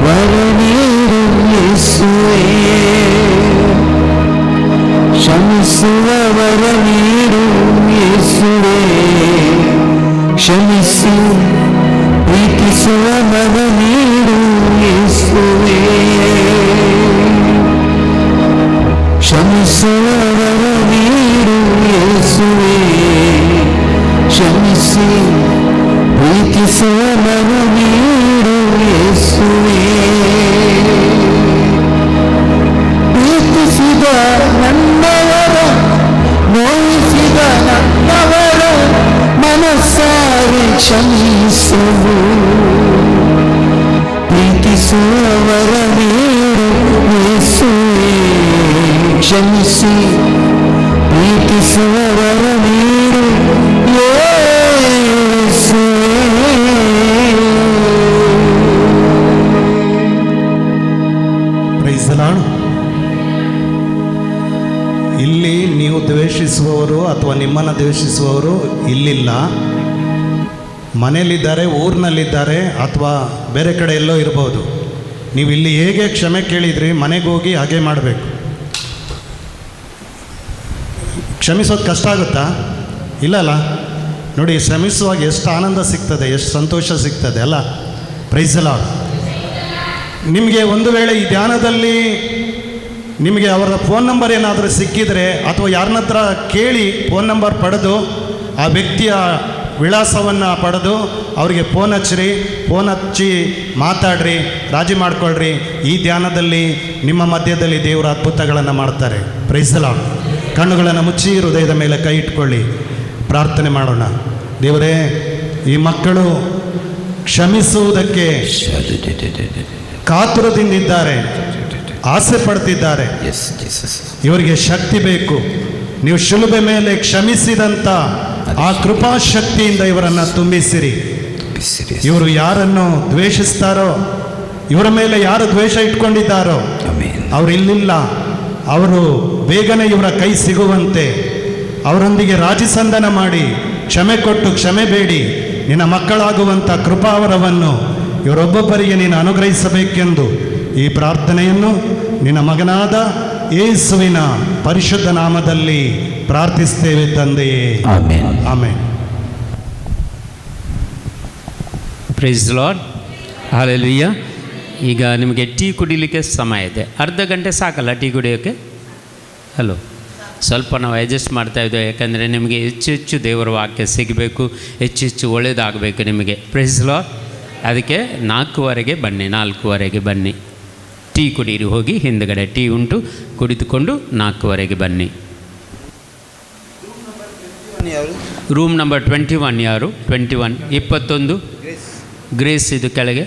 ವರ ನೀಡು ಯೇಸುವೇ. ಕ್ಷಮಿಸುವ ವರ ನೀಡು ಯೇಸುವೇ. ಕ್ಷಮಿಸಿ ಪ್ರೀತಿಸುವ ಮನ ನೀಡು ಯೇಸುವೇ. ಕ್ಷಮಿಸುವ ವರ ನೀಡು ಯೇಸುವೇ. ಕ್ಷಮಿಸಿ ಪ್ರೀತಿಸುವ ಮನ ನೀಡು ಯೇಸುವೇ. ಪ್ರೀತಿಸಿದ ನನ್ನವರ, ನೋಯಿಸಿದ ನನ್ನವರ ಮನಸಾರೆ ಕ್ಷಮಿಸಲು, ಪ್ರೀತಿಸುವ ವರ ನೀಡು ಯೇಸುವೇ. ಕ್ಷಮಿಸಿ ಪ್ರೀತಿಸುವ ವರ ನೀಡು ಯೇಸುವೇ. Praise the lord. ಇಲ್ಲಿ ನೀವು ದ್ವೇಷಿಸುವವರು ಅಥವಾ ನಿಮ್ಮನ್ನು ದ್ವೇಷಿಸುವವರು ಇಲ್ಲಿಲ್ಲ, ಮನೆಯಲ್ಲಿದ್ದಾರೆ, ಊರಿನಲ್ಲಿದ್ದಾರೆ, ಅಥವಾ ಬೇರೆ ಕಡೆ ಎಲ್ಲೋ ಇರ್ಬೋದು. ನೀವು ಇಲ್ಲಿ ಹೇಗೆ ಕ್ಷಮೆ ಕೇಳಿದ್ರಿ, ಮನೆಗೆ ಹೋಗಿ ಹಾಗೆ ಮಾಡಬೇಕು. ಕ್ಷಮಿಸೋದು ಕಷ್ಟ ಆಗುತ್ತಾ? ಇಲ್ಲಲ್ಲ. ನೋಡಿ, ಕ್ಷಮಿಸುವಾಗ ಎಷ್ಟು ಆನಂದ ಸಿಗ್ತದೆ, ಎಷ್ಟು ಸಂತೋಷ ಸಿಗ್ತದೆ ಅಲ್ಲ. Praise the Lord. ನಿಮಗೆ ಒಂದು ವೇಳೆ ಈ ಧ್ಯಾನದಲ್ಲಿ ನಿಮಗೆ ಅವರ ಫೋನ್ ನಂಬರ್ ಏನಾದರೂ ಸಿಕ್ಕಿದರೆ, ಅಥವಾ ಯಾರನ್ನ ಹತ್ರ ಕೇಳಿ ಫೋನ್ ನಂಬರ್ ಪಡೆದು ಆ ವ್ಯಕ್ತಿಯ ವಿಳಾಸವನ್ನು ಪಡೆದು ಅವರಿಗೆ ಫೋನ್ ಹಚ್ಚಿರಿ, ಫೋನ್ ಹಚ್ಚಿ ಮಾತಾಡ್ರಿ, ರಾಜಿ ಮಾಡ್ಕೊಳ್ರಿ. ಈ ಧ್ಯಾನದಲ್ಲಿ ನಿಮ್ಮ ಮಧ್ಯದಲ್ಲಿ ದೇವರ ಅದ್ಭುತಗಳನ್ನು ಮಾಡ್ತಾರೆ. Praise the Lord. ಕಣ್ಣುಗಳನ್ನು ಮುಚ್ಚಿ ಹೃದಯದ ಮೇಲೆ ಕೈ ಇಟ್ಕೊಳ್ಳಿ, ಪ್ರಾರ್ಥನೆ ಮಾಡೋಣ. ದೇವರೇ, ಈ ಮಕ್ಕಳು ಕ್ಷಮಿಸುವುದಕ್ಕೆ ಕಾತುರದಿಂದಿದ್ದಾರೆ, ಆಸೆ ಪಡ್ತಿದ್ದಾರೆ. ಇವರಿಗೆ ಶಕ್ತಿ ಬೇಕು. ನೀವು ಶಿಲುಬೆ ಮೇಲೆ ಕ್ಷಮಿಸಿದಂಥ ಆ ಕೃಪಾಶಕ್ತಿಯಿಂದ ಇವರನ್ನು ತುಂಬಿಸಿರಿ. ಇವರು ಯಾರನ್ನು ದ್ವೇಷಿಸ್ತಾರೋ, ಇವರ ಮೇಲೆ ಯಾರು ದ್ವೇಷ ಇಟ್ಕೊಂಡಿದ್ದಾರೋ ಅವರು ಇಲ್ಲಿಲ್ಲ. ಅವರು ಬೇಗನೆ ಇವರ ಕೈ ಸಿಗುವಂತೆ ಅವರೊಂದಿಗೆ ರಾಜಿಸಂಧಾನ ಮಾಡಿ ಕ್ಷಮೆ ಕೊಟ್ಟು ಕ್ಷಮೆ ಬೇಡಿ ನಿನ್ನ ಮಕ್ಕಳಾಗುವಂಥ ಕೃಪಾವರವನ್ನು ಇವರೊಬ್ಬೊಬ್ಬರಿಗೆ ನೀನು ಅನುಗ್ರಹಿಸಬೇಕೆಂದು ಈ ಪ್ರಾರ್ಥನೆಯನ್ನು ನಿನ್ನ ಮಗನಾದ ಯೇಸುವಿನ ಪರಿಶುದ್ಧ ನಾಮದಲ್ಲಿ ಪ್ರಾರ್ಥಿಸ್ತೇವೆ ತಂದೆಯೇ. Amen. Amen. Praise the lord. Hallelujah. ಈಗ ನಿಮಗೆ ಟೀ ಕುಡಿಲಿಕ್ಕೆ ಸಮಯ ಇದೆ. ಅರ್ಧ ಗಂಟೆ ಸಾಕಲ್ಲ ಟೀ ಕುಡಿಯೋಕ್ಕೆ? ಹಲೋ, ಸ್ವಲ್ಪ ನಾವು ಅಡ್ಜಸ್ಟ್ ಮಾಡ್ತಾ ಇದ್ದೇವೆ, ಯಾಕಂದರೆ ನಿಮಗೆ ಹೆಚ್ಚು ಹೆಚ್ಚು ದೇವರ ವಾಕ್ಯ ಸಿಗಬೇಕು, ಹೆಚ್ಚು ಹೆಚ್ಚು ಒಳ್ಳೆಯದಾಗಬೇಕು ನಿಮಗೆ. Praise the lord. ಅದಕ್ಕೆ 4:15 ಬನ್ನಿ, 4:15 ಬನ್ನಿ. ಟೀ ಕುಡೀರಿ, ಹೋಗಿ ಹಿಂದುಗಡೆ ಟೀ ಉಂಟು, ಕುಡಿದುಕೊಂಡು 4:15 ಬನ್ನಿ. ರೂಮ್ ನಂಬರ್ 21 ಯಾರು? 21 21 ಗ್ರೇಸ್, ಇದು ಕೆಳಗೆ.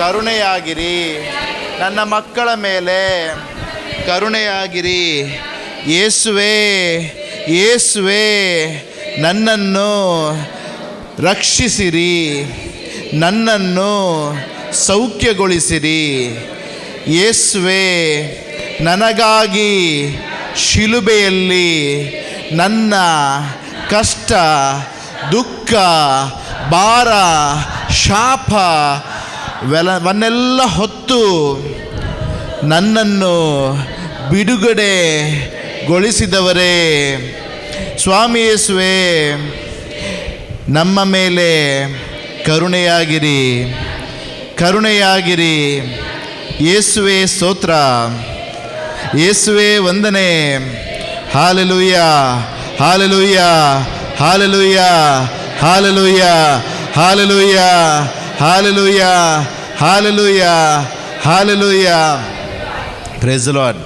ಕರುಣೆಯಾಗಿರಿ. ನನ್ನ ಮಕ್ಕಳ ಮೇಲೆ ಕರುಣೆಯಾಗಿರಿ. ಯೇಸುವೇ, ಯೇಸುವೇ, ನನ್ನನ್ನು ರಕ್ಷಿಸಿರಿ, ನನ್ನನ್ನು ಸೌಖ್ಯಗೊಳಿಸಿರಿ. ಯೇಸುವೇ, ನನಗಾಗಿ ಶಿಲುಬೆಯಲ್ಲಿ ನನ್ನ ಕಷ್ಟ, ದುಃಖ, ಭಾರ, ಶಾಪ ವನ್ನೆಲ್ಲ ಹೊತ್ತು ನನ್ನನ್ನು ಬಿಡುಗಡೆಗೊಳಿಸಿದವರೇ, ಸ್ವಾಮಿ ಯೇಸುವೇ, ನಮ್ಮ ಮೇಲೆ ಕರುಣೆಯಾಗಿರಿ, ಕರುಣೆಯಾಗಿರಿ. ಯೇಸುವೇ ಸ್ತೋತ್ರ, ಯೇಸುವೇ ವಂದನೆ. Hallelujah, hallelujah, hallelujah, hallelujah, hallelujah, hallelujah, hallelujah, hallelujah. Praise the lord.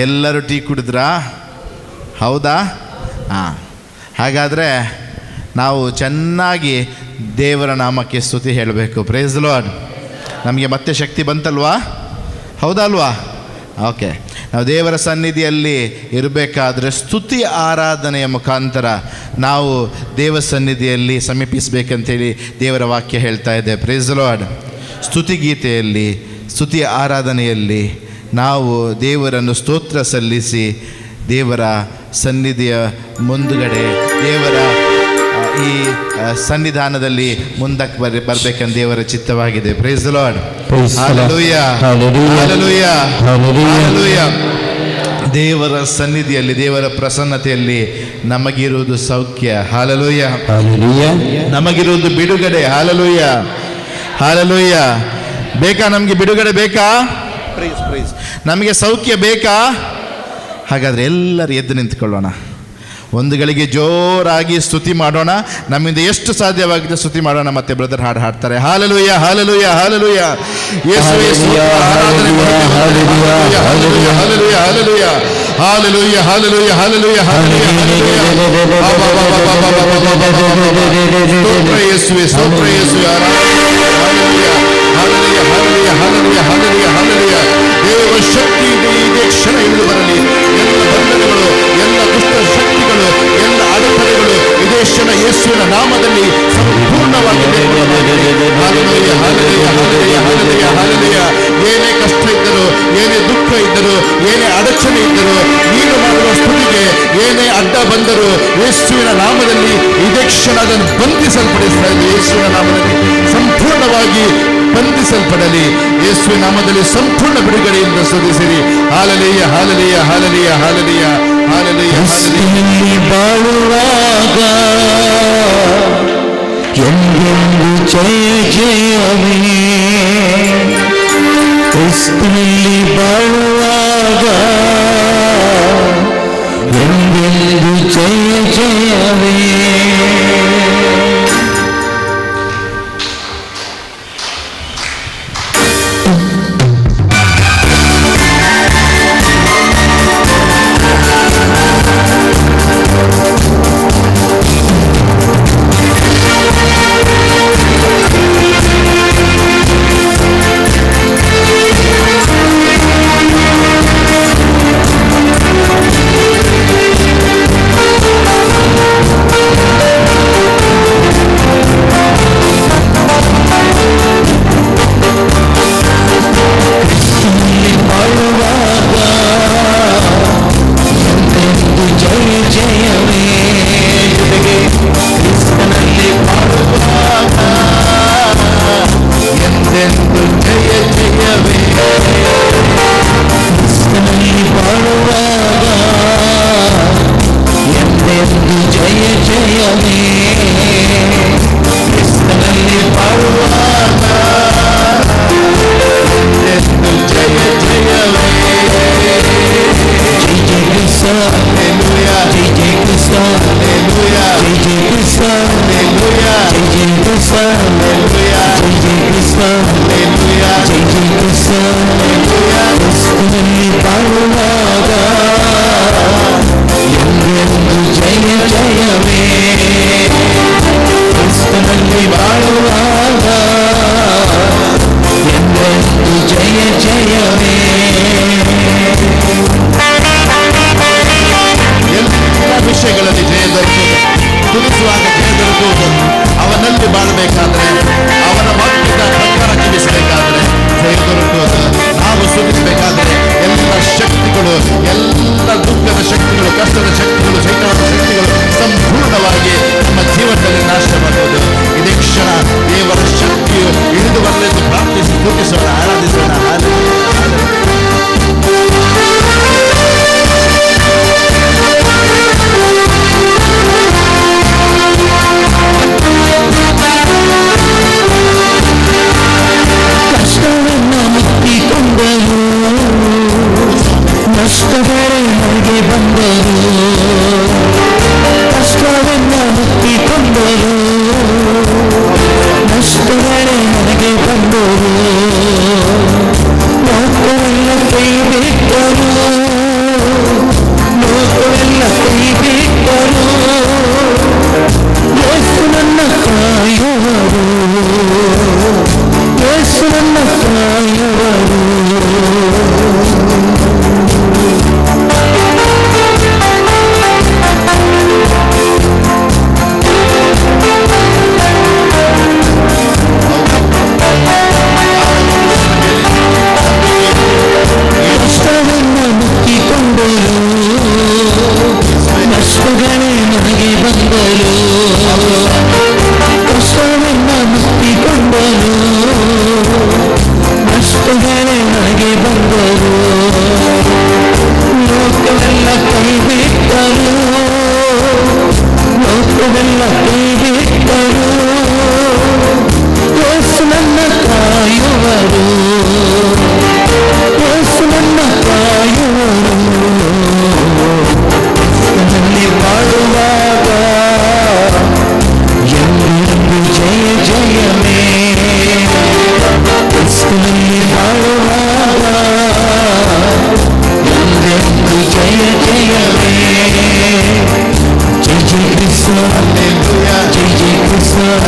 ಎಲ್ಲರೂ ಟೀ ಕುಡಿದ್ರಾ? ಹೌದಾ? ಹಾಂ, ಹಾಗಾದರೆ ನಾವು ಚೆನ್ನಾಗಿ ದೇವರ ನಾಮಕ್ಕೆ ಸ್ತುತಿ ಹೇಳಬೇಕು. Praise the Lord. ನಮಗೆ ಮತ್ತೆ ಶಕ್ತಿ ಬಂತಲ್ವಾ? ಹೌದಲ್ವಾ? ಓಕೆ. ನಾವು ದೇವರ ಸನ್ನಿಧಿಯಲ್ಲಿ ಇರಬೇಕಾದ್ರೆ ಸ್ತುತಿ ಆರಾಧನೆಯ ಮುಖಾಂತರ ನಾವು ದೇವ ಸನ್ನಿಧಿಯಲ್ಲಿ ಸಮೀಪಿಸಬೇಕಂತೇಳಿ ದೇವರ ವಾಕ್ಯ ಹೇಳ್ತಾ ಇದೆ. Praise the Lord. ಸ್ತುತಿ ಗೀತೆಯಲ್ಲಿ, ಸ್ತುತಿ ಆರಾಧನೆಯಲ್ಲಿ ನಾವು ದೇವರನ್ನು ಸ್ತೋತ್ರ ಸಲ್ಲಿಸಿ ದೇವರ ಸನ್ನಿಧಿಯ ಮುಂದುಗಡೆ ದೇವರ ಈ ಸನ್ನಿಧಾನದಲ್ಲಿ ಮುಂದಕ್ಕೆ ಬರಬೇಕಂತ ದೇವರ ಚಿತ್ತವಾಗಿದೆ. Praise the lord. Hallelujah, hallelujah, hallelujah. ದೇವರ ಸನ್ನಿಧಿಯಲ್ಲಿ, ದೇವರ ಪ್ರಸನ್ನತೆಯಲ್ಲಿ ನಮಗಿರುವುದು ಸೌಖ್ಯ. ಹಲ್ಲೆಲೂಯಾ, ನಮಗಿರುವುದು ಬಿಡುಗಡೆ. Hallelujah, hallelujah. ಬೇಕಾ ನಮಗೆ ಬಿಡುಗಡೆ? ಬೇಕಾ? Praise, praise. ನಮಗೆ ಸೌಖ್ಯ ಬೇಕಾ? ಹಾಗಾದರೆ ಎಲ್ಲರೂ ಎದ್ದು ನಿಂತ್ಕೊಳ್ಳೋಣ. ಒಂದು ಗಳಿಗೆ ಜೋರಾಗಿ ಸ್ತುತಿ ಮಾಡೋಣ. ನಮ್ಮಿಂದ ಎಷ್ಟು ಸಾಧ್ಯವಾಗಿದೆ ಸ್ತುತಿ ಮಾಡೋಣ. ಮತ್ತೆ ಬ್ರದರ್ ಹಾಡು ಹಾಡ್ತಾರೆ. Hallelujah, hallelujah, hallelujah. ಯೇಸುವೇ ಆರಾಧನೆ ಮಾಡೋಣ. Hallelujah, hallelujah, hallelujah, hallelujah, hallelujah, hallelujah, hallelujah, hallelujah. ಸ್ತೋತ್ರ ಯೇಸುವೇ, ಸ್ತೋತ್ರ ಯೇಸುವೇ. Hallelujah, hallelujah, hallelujah, hallelujah, hallelujah, hallelujah. ದೇವರ ಶಕ್ತಿ ಇದೇ ಕ್ಷಣ ಇಳಿದು ಬರಲಿ. ಎಲ್ಲ ಬಂಧನಗಳು, ಎಲ್ಲ ದುಷ್ಟ ಶಕ್ತಿಗಳು, ಎಲ್ಲ ಅಡೆತಡೆಗಳು ಇದೇ ಕ್ಷಣ ಯೇಸುವಿನ ನಾಮದಲ್ಲಿ ಸಂಪೂರ್ಣವಾಗಿ hallelujah, hallelujah, hallelujah, hallelujah, hallelujah. ಏನೇ ಕಷ್ಟ ಇದ್ದರೂ, ಏನೇ ದುಃಖ ಇದ್ದರೂ, ಏನೇ ಅಡಚಣೆ ಇದ್ದರೂ, ನೀನು ಮಾಡುವ ಸ್ತುತಿಗೆ ಏನೇ ಅಡ್ಡ ಬಂದರೂ ಯೇಸುವಿನ ನಾಮದಲ್ಲಿ ಇದೇ ಕ್ಷಣ ಅದನ್ನು ಬಂಧಿಸಲ್ಪಡಿಸ್ತಾ ಇದೆ. ಯೇಸುವಿನ ನಾಮದಲ್ಲಿ ಸಂಪೂರ್ಣವಾಗಿ ಬಂಧಿಸಲ್ಪಡಲಿ. ಯೇಸುವಿನ ನಾಮದಲ್ಲಿ ಸಂಪೂರ್ಣ ಬಿಡುಗಡೆಯಿಂದ ಸ್ತುತಿಸಿರಿ. Hallelujah, hallelujah, hallelujah, hallelujah, hallelujah. ಬಾಳುವಾಗ ಎಂದೆಂದು ಜಯ ಜಯವೇ, ಕ್ರಿಸ್ತನಲ್ಲಿ ಬಾಳುವಾಗ ಎಂದೆಂದು ಜಯ ಜಯವೇ.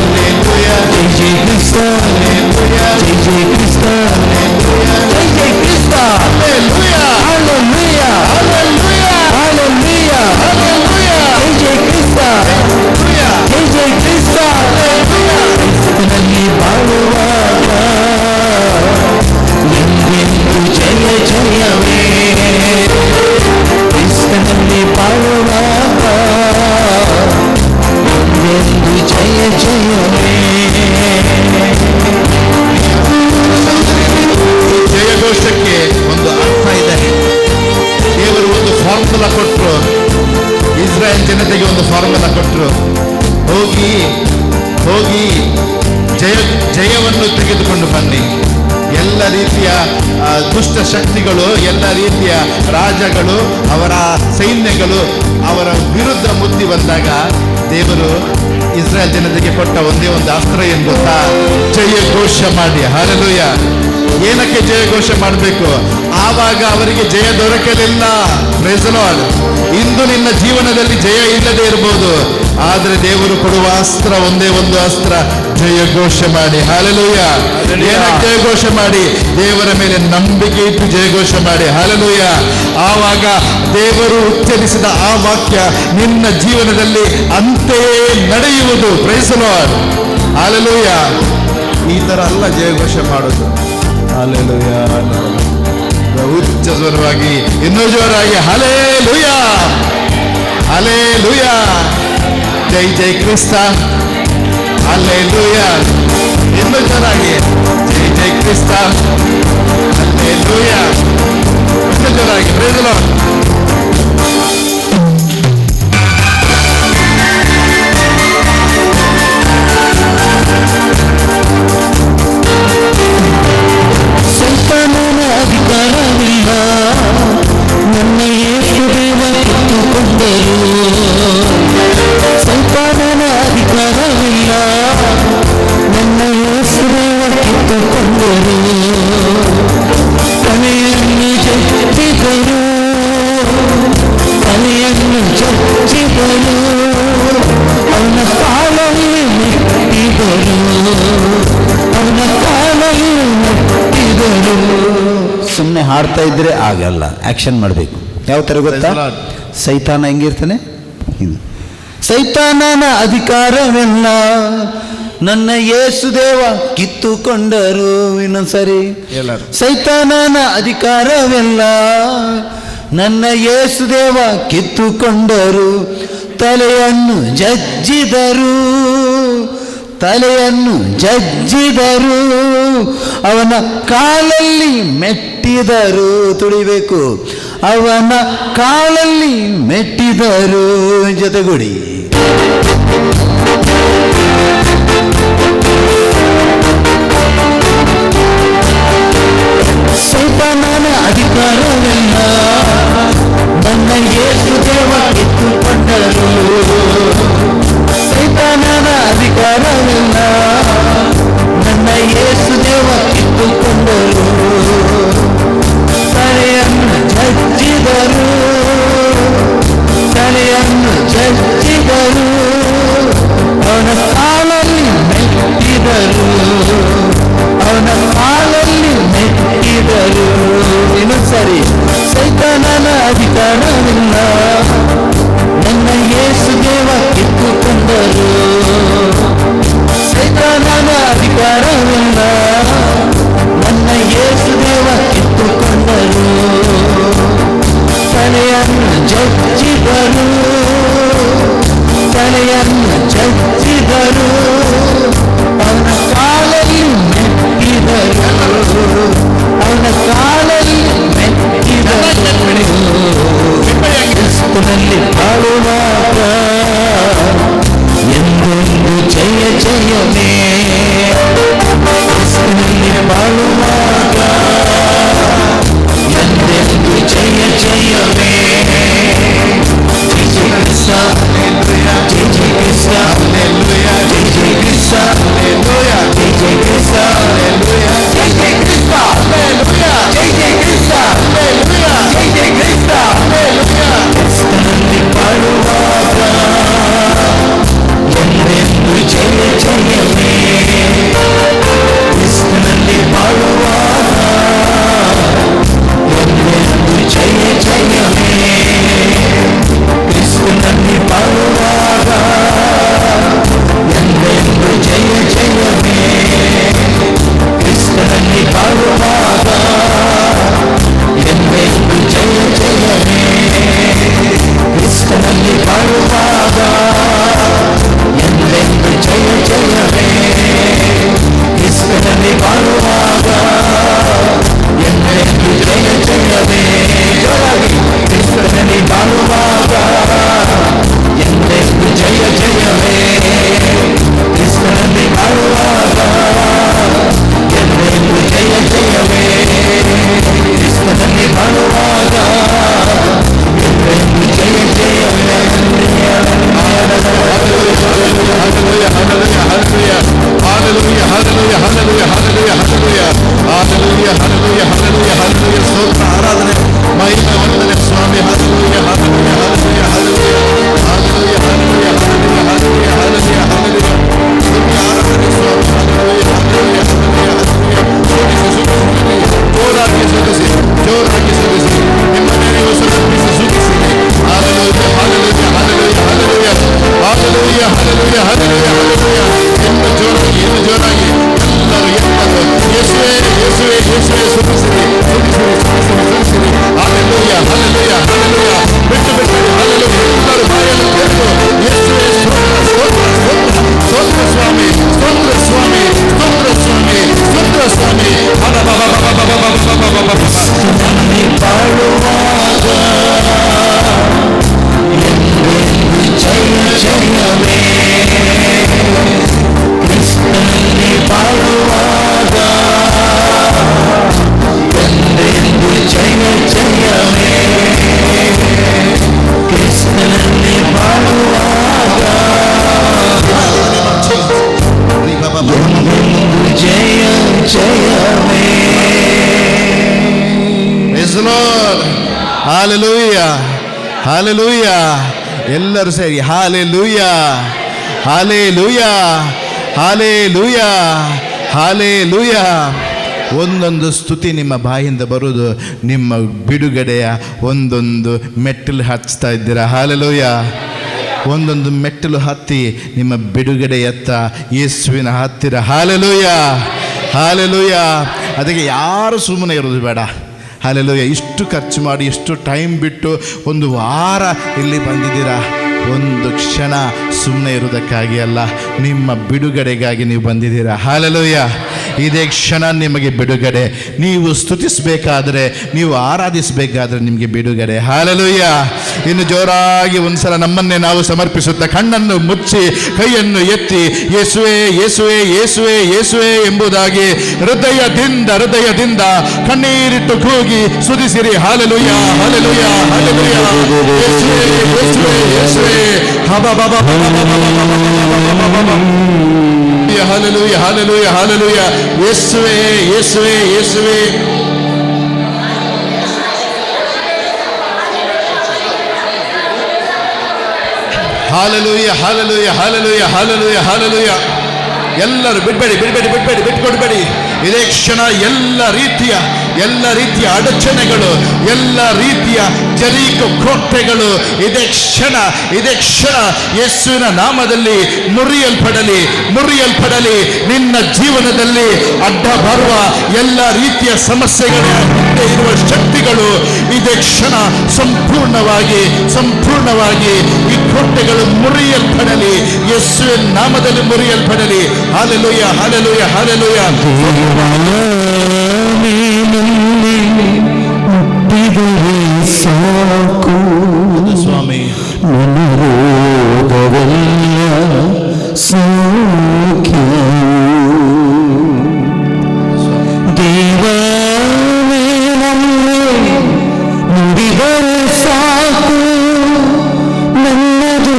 Hallelujah. ಜೈ ಜೈ ಕ್ರಿಸ್ತ, Hallelujah. ಜೈ ಜೈ ಕ್ರಿಸ್ತ, ಜೈ ಜೈ ಕ್ರಿಸ್ತ. Hallelujah. Hallelujah. Hallelujah. Hallelujah. Hallelujah. ಜೈ ಜೈ ಕ್ರಿಸ್ತ, Hallelujah. ಜೈ ಜೈ ಕ್ರಿಸ್ತ. ಕ್ರಿಸ್ತನಲ್ಲಿ ಬಾಳುವಾಗ ಎಂದೆಂದು ಜಯ ಜಯವೇ. ಕ್ರಿಸ್ತನಲ್ಲಿ ಬಾಳುವಾಗ ಎಂದೆಂದು ಜಯ ಜಯವೇ. ಜಯಘೋಷಕ್ಕೆ ಒಂದು ಅರ್ಥ ಇದೆ. ದೇವರು ಒಂದು ಫಾರ್ಮುಲಾ ಕೊಟ್ಟರು, ಇಸ್ರಾಯೇಲ್ ಜನತೆಗೆ ಒಂದು ಫಾರ್ಮುಲಾ ಕೊಟ್ಟರು. ಹೋಗಿ ಹೋಗಿ ಜಯವನ್ನು ತೆಗೆದುಕೊಂಡು ಬನ್ನಿ. ಎಲ್ಲ ರೀತಿಯ ದುಷ್ಟ ಶಕ್ತಿಗಳು, ಎಲ್ಲ ರೀತಿಯ ರಾಜಗಳು, ಅವರ ಸೈನ್ಯಗಳು ಅವರ ವಿರುದ್ಧ ಮುತ್ತಿ ಬಂದಾಗ ದೇವರು ಇಸ್ರಾಯೇಲ್ ಜನತೆಗೆ ಕೊಟ್ಟ ಒಂದೇ ಒಂದು ಅಸ್ತ್ರ ಏನು ಗೊತ್ತಾ? ಜಯಘೋಷ ಮಾಡಿ. ಹಲ್ಲೆಲೂಯ. ಏನಕ್ಕೆ ಜಯಘೋಷ ಮಾಡಬೇಕು? ಆವಾಗ ಅವರಿಗೆ ಜಯ ದೊರಕಲಿಲ್ಲ. Praise the Lord. ಇಂದು ನಿನ್ನ ಜೀವನದಲ್ಲಿ ಜಯ ಇಲ್ಲದೆ ಇರಬಹುದು, ಆದರೆ ದೇವರು ಕೊಡುವ ಅಸ್ತ್ರ ಒಂದೇ ಒಂದು ಅಸ್ತ್ರ, ಜಯಘೋಷ ಮಾಡಿ. ಹಲ್ಲೆಲೂಯ. ಏನಕ್ಕೆ ಜಯಘೋಷ ಮಾಡಿ? ದೇವರ ಮೇಲೆ ನಂಬಿಕೆ ಇಟ್ಟು ಜಯಘೋಷ ಮಾಡಿ. ಹಲ್ಲೆಲೂಯ. ಆವಾಗ ದೇವರು ಉಚ್ಚರಿಸಿದ ಆ ವಾಕ್ಯ ನಿನ್ನ ಜೀವನದಲ್ಲಿ ಅಂತೆಯೇ ನಡೆಯುವುದು. Praise the lord. ಹಲ್ಲೆಲೂಯ. ಈ ತರ ಅಲ್ಲ ಜಯಘೋಷ ಮಾಡೋದು. ಹಲ್ಲೆಲೂಯ. ಉಚ್ಚ ಸ್ವರವಾಗಿ, ಇನ್ನೂ ಜೋರಾಗಿ ಹಲ್ಲೆಲೂಯ, ಹಲ್ಲೆಲೂಯ. ಜೈ ಜೈ ಕ್ರಿಸ್ತ. ಹಲ್ಲೆಲೂಯ. ಇನ್ನೂ ಜೋರಾಗಿ ಜೈ ಜೈ ಕ್ರಿಸ್ತ. ಹಲ್ಲೆಲೂಯ. ಇನ್ನೂ ಜೋರಾಗಿ ಪ್ರೈಸ್ ದಿ ಲಾರ್ಡ್. ಸೈತಾನನ ಅಧಿಕಾರವಿಲ್ಲ, ನನ್ನ ಯೇಸು ದೇವ ಕಿತ್ತುಕೊಂಡರು. ಸೈತಾನನ ಅಧಿಕಾರವಿಲ್ಲ, ನನ್ನ ಯೇಸು ದೇವ ಕಿತ್ತುಕೊಂಡರು. ತಲೆಯನ್ನು ಜಜ್ಜಿದರು, ತಲೆಯನ್ನು ಜಜ್ಜಿದರು, ಅವನ ಕಾಲಲ್ಲಿ ಮೆಟ್ಟಿದರು, ಅವನ ಕಾಲಲ್ಲಿ ಮೆಟ್ಟಿದರು. ಸುಮ್ಮನೆ ಹಾಡ್ತಾ ಇದ್ರೆ ಆಗಲ್ಲ, ಆಕ್ಷನ್ ಮಾಡಬೇಕು. ಯಾವ ಥರ ಗೊತ್ತಾ? ಸೈತಾನ ಹೆಂಗಿರ್ತಾನೆ? ಇದು ಸೈತಾನನ ಅಧಿಕಾರವೆಲ್ಲ ನನ್ನ ಯೇಸುದೇವ ಕಿತ್ತುಕೊಂಡರು. ಇನ್ನೊಂದ್ಸರಿ, ಸೈತಾನನ ಅಧಿಕಾರವೆಲ್ಲ ನನ್ನ ಯೇಸುದೇವ ಕಿತ್ತುಕೊಂಡರು. ತಲೆಯನ್ನು ಜಜ್ಜಿದರು, ತಲೆಯನ್ನು ಜಜ್ಜಿದರು, ಅವನ ಕಾಲಲ್ಲಿ ಮೆಟ್ಟಿದರು. ತುಳಿಬೇಕು. ಅವನ ಕಾಲಲ್ಲಿ ಮೆಟ್ಟಿದರು. ಜೊತೆಗೂಡಿ ಸೈತಾನನ ಅಧಿಕಾರವೆಲ್ಲ ನನ್ನ ಯೇಸು ದೇವ ಕಿತ್ತುಕೊಂಡರು. ಸೈತಾನನ ಅಧಿಕಾರವೆಲ್ಲ ನನ್ನ ಯೇಸು ದೇವ ಕಿತ್ತುಕೊಂಡರು. ತಲೆಯನ್ನು ಜಜ್ಜಿದರು, ತಲೆಯನ್ನು ಜಜ್ಜಿದರು, ಅವನ ಕಾಲಲ್ಲಿ ಮೆಟ್ಟಿದರು, ಅವನ ಕಾಲಲ್ಲಿ ಮೆಟ್ಟಿದರು. ಇನ್ನೊಂದ್ಸರಿ, ಸೈತಾನನ ಅಧಿಕಾರವಿಲ್ಲ ನನ್ನ ಯೇಸು ದೇವ ಕಿತ್ತುಕೊಂಡರು. ಸೈತಾನನ ಅಧಿಕಾರವಿಲ್ಲ ನನ್ನ ಯೇಸು ದೇವ ಕಿತ್ತುಕೊಂಡರು. ತಲೆಯನ್ನು ಜಜ್ಜಿದರು, ತಲೆಯನ್ನು ಜಜ್ಜಿದರು, ಅವನ ಕಾಲಲ್ಲಿ ಮೆಟ್ಟಿದರು, ಅವನ ಕಾಲಲ್ಲಿ ಮೆಟ್ಟಿದರು. ಕ್ರಿಸ್ತನಲ್ಲಿ ಬಾಳುವಾಗ ಎಂದೆಂದು ಜಯ ಜಯವೇ. ಕ್ರಿಸ್ತನಲ್ಲಿ ಬಾಳುವಾಗ ಎಂದೆಂದು ಜಯ ಜಯವೇ. ಜೈ ಜೈ ಕ್ರಿಸ್ತ, ಜೈ ಜೈ ಕ್ರಿಸ್ತ, ಜೈ ಜೈ ಕ್ರಿಸ್ತ, ಜೈ ಜೈ ಕ್ರಿಸ್ತ, ಜೈ ಜೈ ಕ್ರಿಸ್ತ, ಜೈ ಜೈ ಕ್ರಿಸ್ತ, ಜೈ ಜೈ ಕ್ರಿಸ್ತ. ಕ್ರಿಸ್ತನಲ್ಲಿ ಬಾಳುವಾಗ ಎಂದೆಂದು ಜಯ ಜಯವೇ. Praise Lord. Hallelujah, hallelujah. ಎಲ್ಲರೂ ಸೇರಿ ಹಾಲೆಲೂಯಾ, ಹಾಲೆಲೂಯಾ, ಹಾಲೆಲೂಯಾ, ಹಾಲೆಲೂಯಾ. ಒಂದೊಂದು ಸ್ತುತಿ ನಿಮ್ಮ ಬಾಯಿಂದ ಬರುವುದು ನಿಮ್ಮ ಬಿಡುಗಡೆಯ ಒಂದೊಂದು ಮೆಟ್ಟಿಲು ಹಚ್ತಾ ಇದ್ದೀರಾ. ಹಾಲೆಲೂಯಾ. ಒಂದೊಂದು ಮೆಟ್ಟಿಲು ಹತ್ತಿ ನಿಮ್ಮ ಬಿಡುಗಡೆಯತ್ತ ಯೇಸುವಿನ ಹತ್ತಿರ. Hallelujah, hallelujah. ಅದಕ್ಕೆ ಯಾರು ಸುಮ್ಮನೆ ಇರೋದು ಬೇಡ. ಹಾಲೆಲೂಯಾ. ಇಷ್ಟು ಖರ್ಚು ಮಾಡಿ ಇಷ್ಟು ಟೈಮ್ ಬಿಟ್ಟು ಒಂದು ವಾರ ಇಲ್ಲಿ ಬಂದಿದ್ದೀರಾ. ಒಂದು ಕ್ಷಣ ಸುಮ್ಮನೆ ಇರುವುದಕ್ಕಾಗಿ ಅಲ್ಲ, ನಿಮ್ಮ ಬಿಡುಗಡೆಗಾಗಿ ನೀವು ಬಂದಿದ್ದೀರಾ. ಹಾಲೆಲೂಯಾ. ಇದೇ ಕ್ಷಣ ನಿಮಗೆ ಬಿಡುಗಡೆ. ನೀವು ಸ್ತುತಿಸಬೇಕಾದ್ರೆ, ನೀವು ಆರಾಧಿಸಬೇಕಾದ್ರೆ ನಿಮಗೆ ಬಿಡುಗಡೆ. ಹಾಲೆಲೂಯಾ. ಇನ್ನು ಜೋರಾಗಿ ಒಂದ್ಸಲ ನಮ್ಮನ್ನೇ ನಾವು ಸಮರ್ಪಿಸುತ್ತಾ ಕಣ್ಣನ್ನು ಮುಚ್ಚಿ ಕೈಯನ್ನು ಎತ್ತಿ ಯೇಸುವೆ, ಯೇಸುವೆ, ಯೇಸುವೆ, ಯೇಸುವೆ ಎಂಬುದಾಗಿ ಹೃದಯದಿಂದ ಕಣ್ಣೀರಿಟ್ಟು ಕೂಗಿ ಸ್ತುತಿಸಿರಿ. Hallelujah, hallelujah, hallelujah. ಯೇಸುವೆ, ಯೇಸುವೆ, ಯೇಸುವೆ. Hallelujah, hallelujah, hallelujah. ಯೇಸುವೆ, ಯೇಸುವೆ, ಯೇಸುವೆ. Hallelujah, hallelujah, hallelujah, hallelujah, hallelujah. ಎಲ್ಲರೂ ಬಿಟ್ಕೊಡ್ಬೇಡಿ. ಇದೇ ಕ್ಷಣ ಎಲ್ಲ ರೀತಿಯ ಅಡಚಣೆಗಳು, ಎಲ್ಲ ರೀತಿಯ ಜರೀಕು ಕೋಟೆಗಳು ಇದೇ ಕ್ಷಣ ಯೇಸುವಿನ ನಾಮದಲ್ಲಿ ಮುರಿಯಲ್ಪಡಲಿ. ನಿನ್ನ ಜೀವನದಲ್ಲಿ ಅಡ್ಡ ಬರುವ ಎಲ್ಲ ರೀತಿಯ ಸಮಸ್ಯೆಗಳ ಹಿಂದೆ ಇರುವ ಶಕ್ತಿಗಳು ಇದೇ ಕ್ಷಣ ಸಂಪೂರ್ಣವಾಗಿ ಈ ಕೋಟೆಗಳು ಮುರಿಯಲ್ಪಡಲಿ. ಯೇಸುವಿನ ನಾಮದಲ್ಲಿ ಮುರಿಯಲ್ಪಡಲಿ. Hallelujah, hallelujah, hallelujah. ಸಾಕು ಸ್ವಾಮಿ. ಸೌಖ್ಯ ದೇವನೇ ನುಡಿದರೆ ಸಾಕು. ನನ್ನದು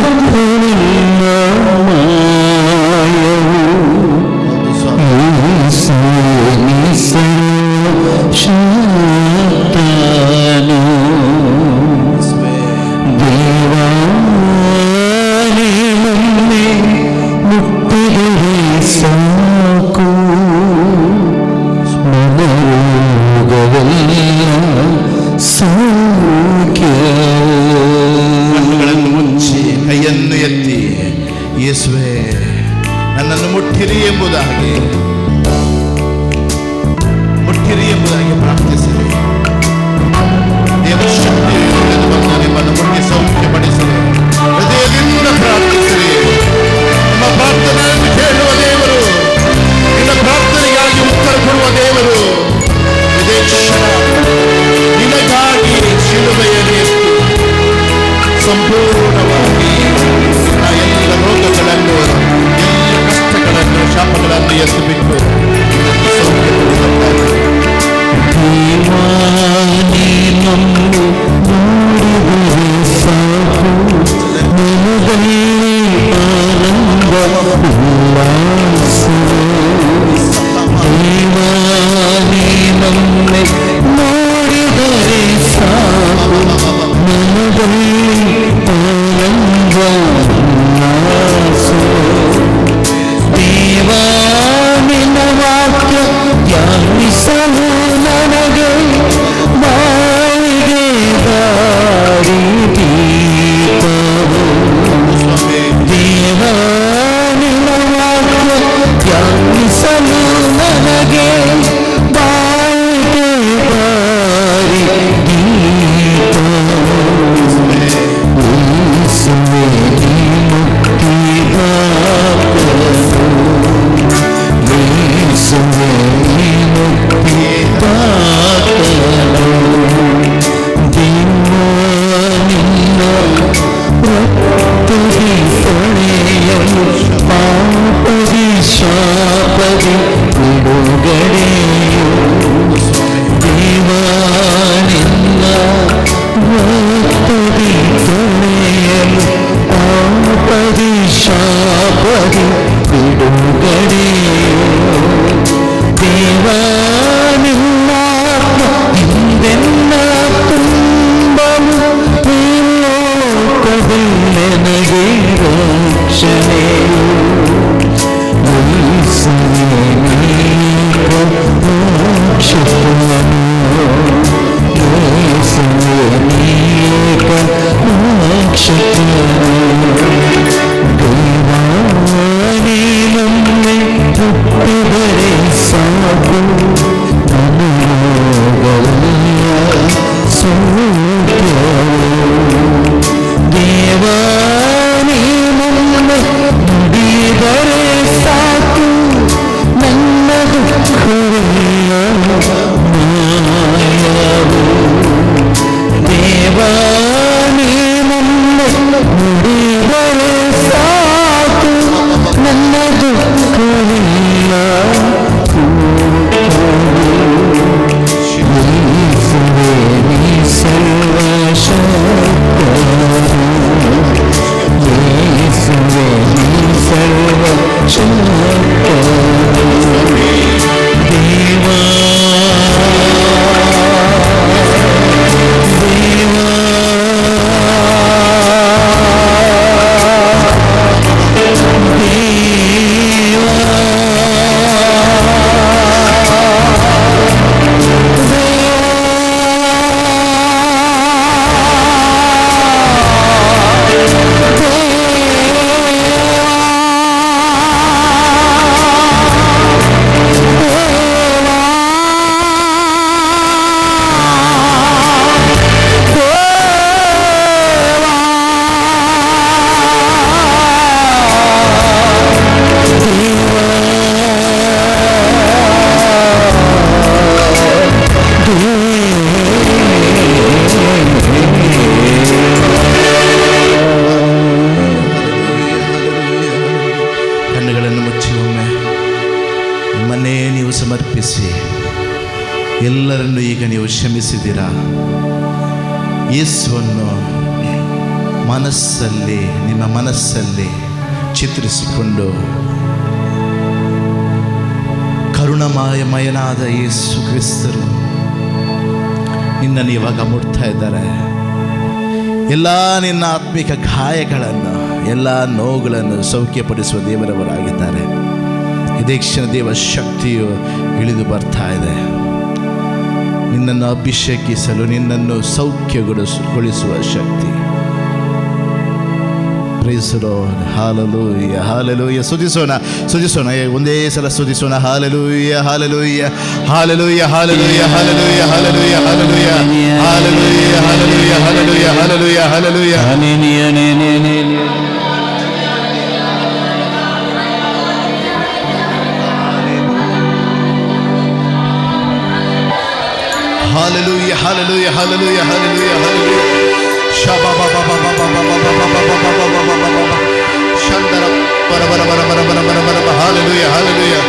ಕಣ್ಣುಗಳನ್ನು ಮುಚ್ಚಿ ಕೈಯನ್ನು ಎತ್ತಿ ಯೇಸುವೆ ನನ್ನನ್ನು ಮುಟ್ಟಿರಿ ಎಂಬುದಾಗಿ ಪ್ರಾರ್ಥಿಸಿರಿ. ದೇವರ ಶಕ್ತಿ ಬಂದು ನಿಮ್ಮನ್ನು ಮುಟ್ಟಿ ಸೌಖ್ಯಪಡಿಸಿರಿ. ಹೃದಯದಿಂದ ಪ್ರಾರ್ಥಿಸಿರಿ. ನಿಮ್ಮ ಪ್ರಾರ್ಥನೆಯನ್ನು ಕೇಳುವ ದೇವರು, ನಿನ್ನ ಪ್ರಾರ್ಥನೆಗಾಗಿ ಉತ್ತರ ಕೊಡುವ ದೇವರು ಇದೇ ಕ್ಷಣ ನಿನಗಾಗಿ ಶಿಲುಬೆಯಲ್ಲಿ ಸಂಪೂರ್ಣವಾಗಿ ಎಲ್ಲ ರೋಗಗಳನ್ನು, ಎಲ್ಲ ಕಷ್ಟಗಳನ್ನು, ಶಾಪಗಳನ್ನು ಎತ್ತು ಬಿಟ್ಟು ದೇವ ನಿನ್ನ ಹಿಂದೆನ್ನ ಎಲ್ಲರನ್ನು ಈಗ ನೀವು ಕ್ಷಮಿಸಿದ್ದೀರಾ. ಯೇಸುವನ್ನು ಮನಸ್ಸಲ್ಲಿ, ನಿಮ್ಮ ಮನಸ್ಸಲ್ಲಿ ಚಿತ್ರಿಸಿಕೊಂಡು ಕರುಣಾಮಯನಾದ ಯೇಸು ಕ್ರಿಸ್ತರು ನಿನ್ನನ್ನು ಇವಾಗ ಮುಟ್ತಾ ಇದ್ದಾರೆ. ಎಲ್ಲ ನಿನ್ನ ಆತ್ಮಿಕ ಗಾಯಗಳನ್ನು, ಎಲ್ಲ ನೋವುಗಳನ್ನು ಸೌಖ್ಯಪಡಿಸುವ ದೇವರವರಾಗಿದ್ದಾರೆ. ಇದೇ ಕ್ಷಣ ದೇವ ಶಕ್ತಿಯು ಇಳಿದು ಬರ್ತಾ ಇದೆ. ನಿನ್ನನ್ನು ಅಭಿಷೇಕಿಸಲು, ನಿನ್ನನ್ನು ಸೌಖ್ಯಗೊಳಿಸುವ ಶಕ್ತಿ. Praise the lord. Hallelujah, hallelujah. ಸ್ತುತಿಸೋಣ ಒಂದೇ ಸಲ ಸ್ತುತಿಸೋಣ. Hallelujah, hallelujah, hallelujah, hallelujah, hallelujah, hallelujah, hallelujah, hallelujah, hallelujah, hallelujah, hallelujah, hallelujah. Hallelujah, hallelujah, hallelujah, hallelujah, hallelujah. Shabba ba ba ba ba ba ba ba ba ba ba ba ba ba ba ba. Shandara bara bara bara bara bara bara bara bara. Hallelujah, hallelujah.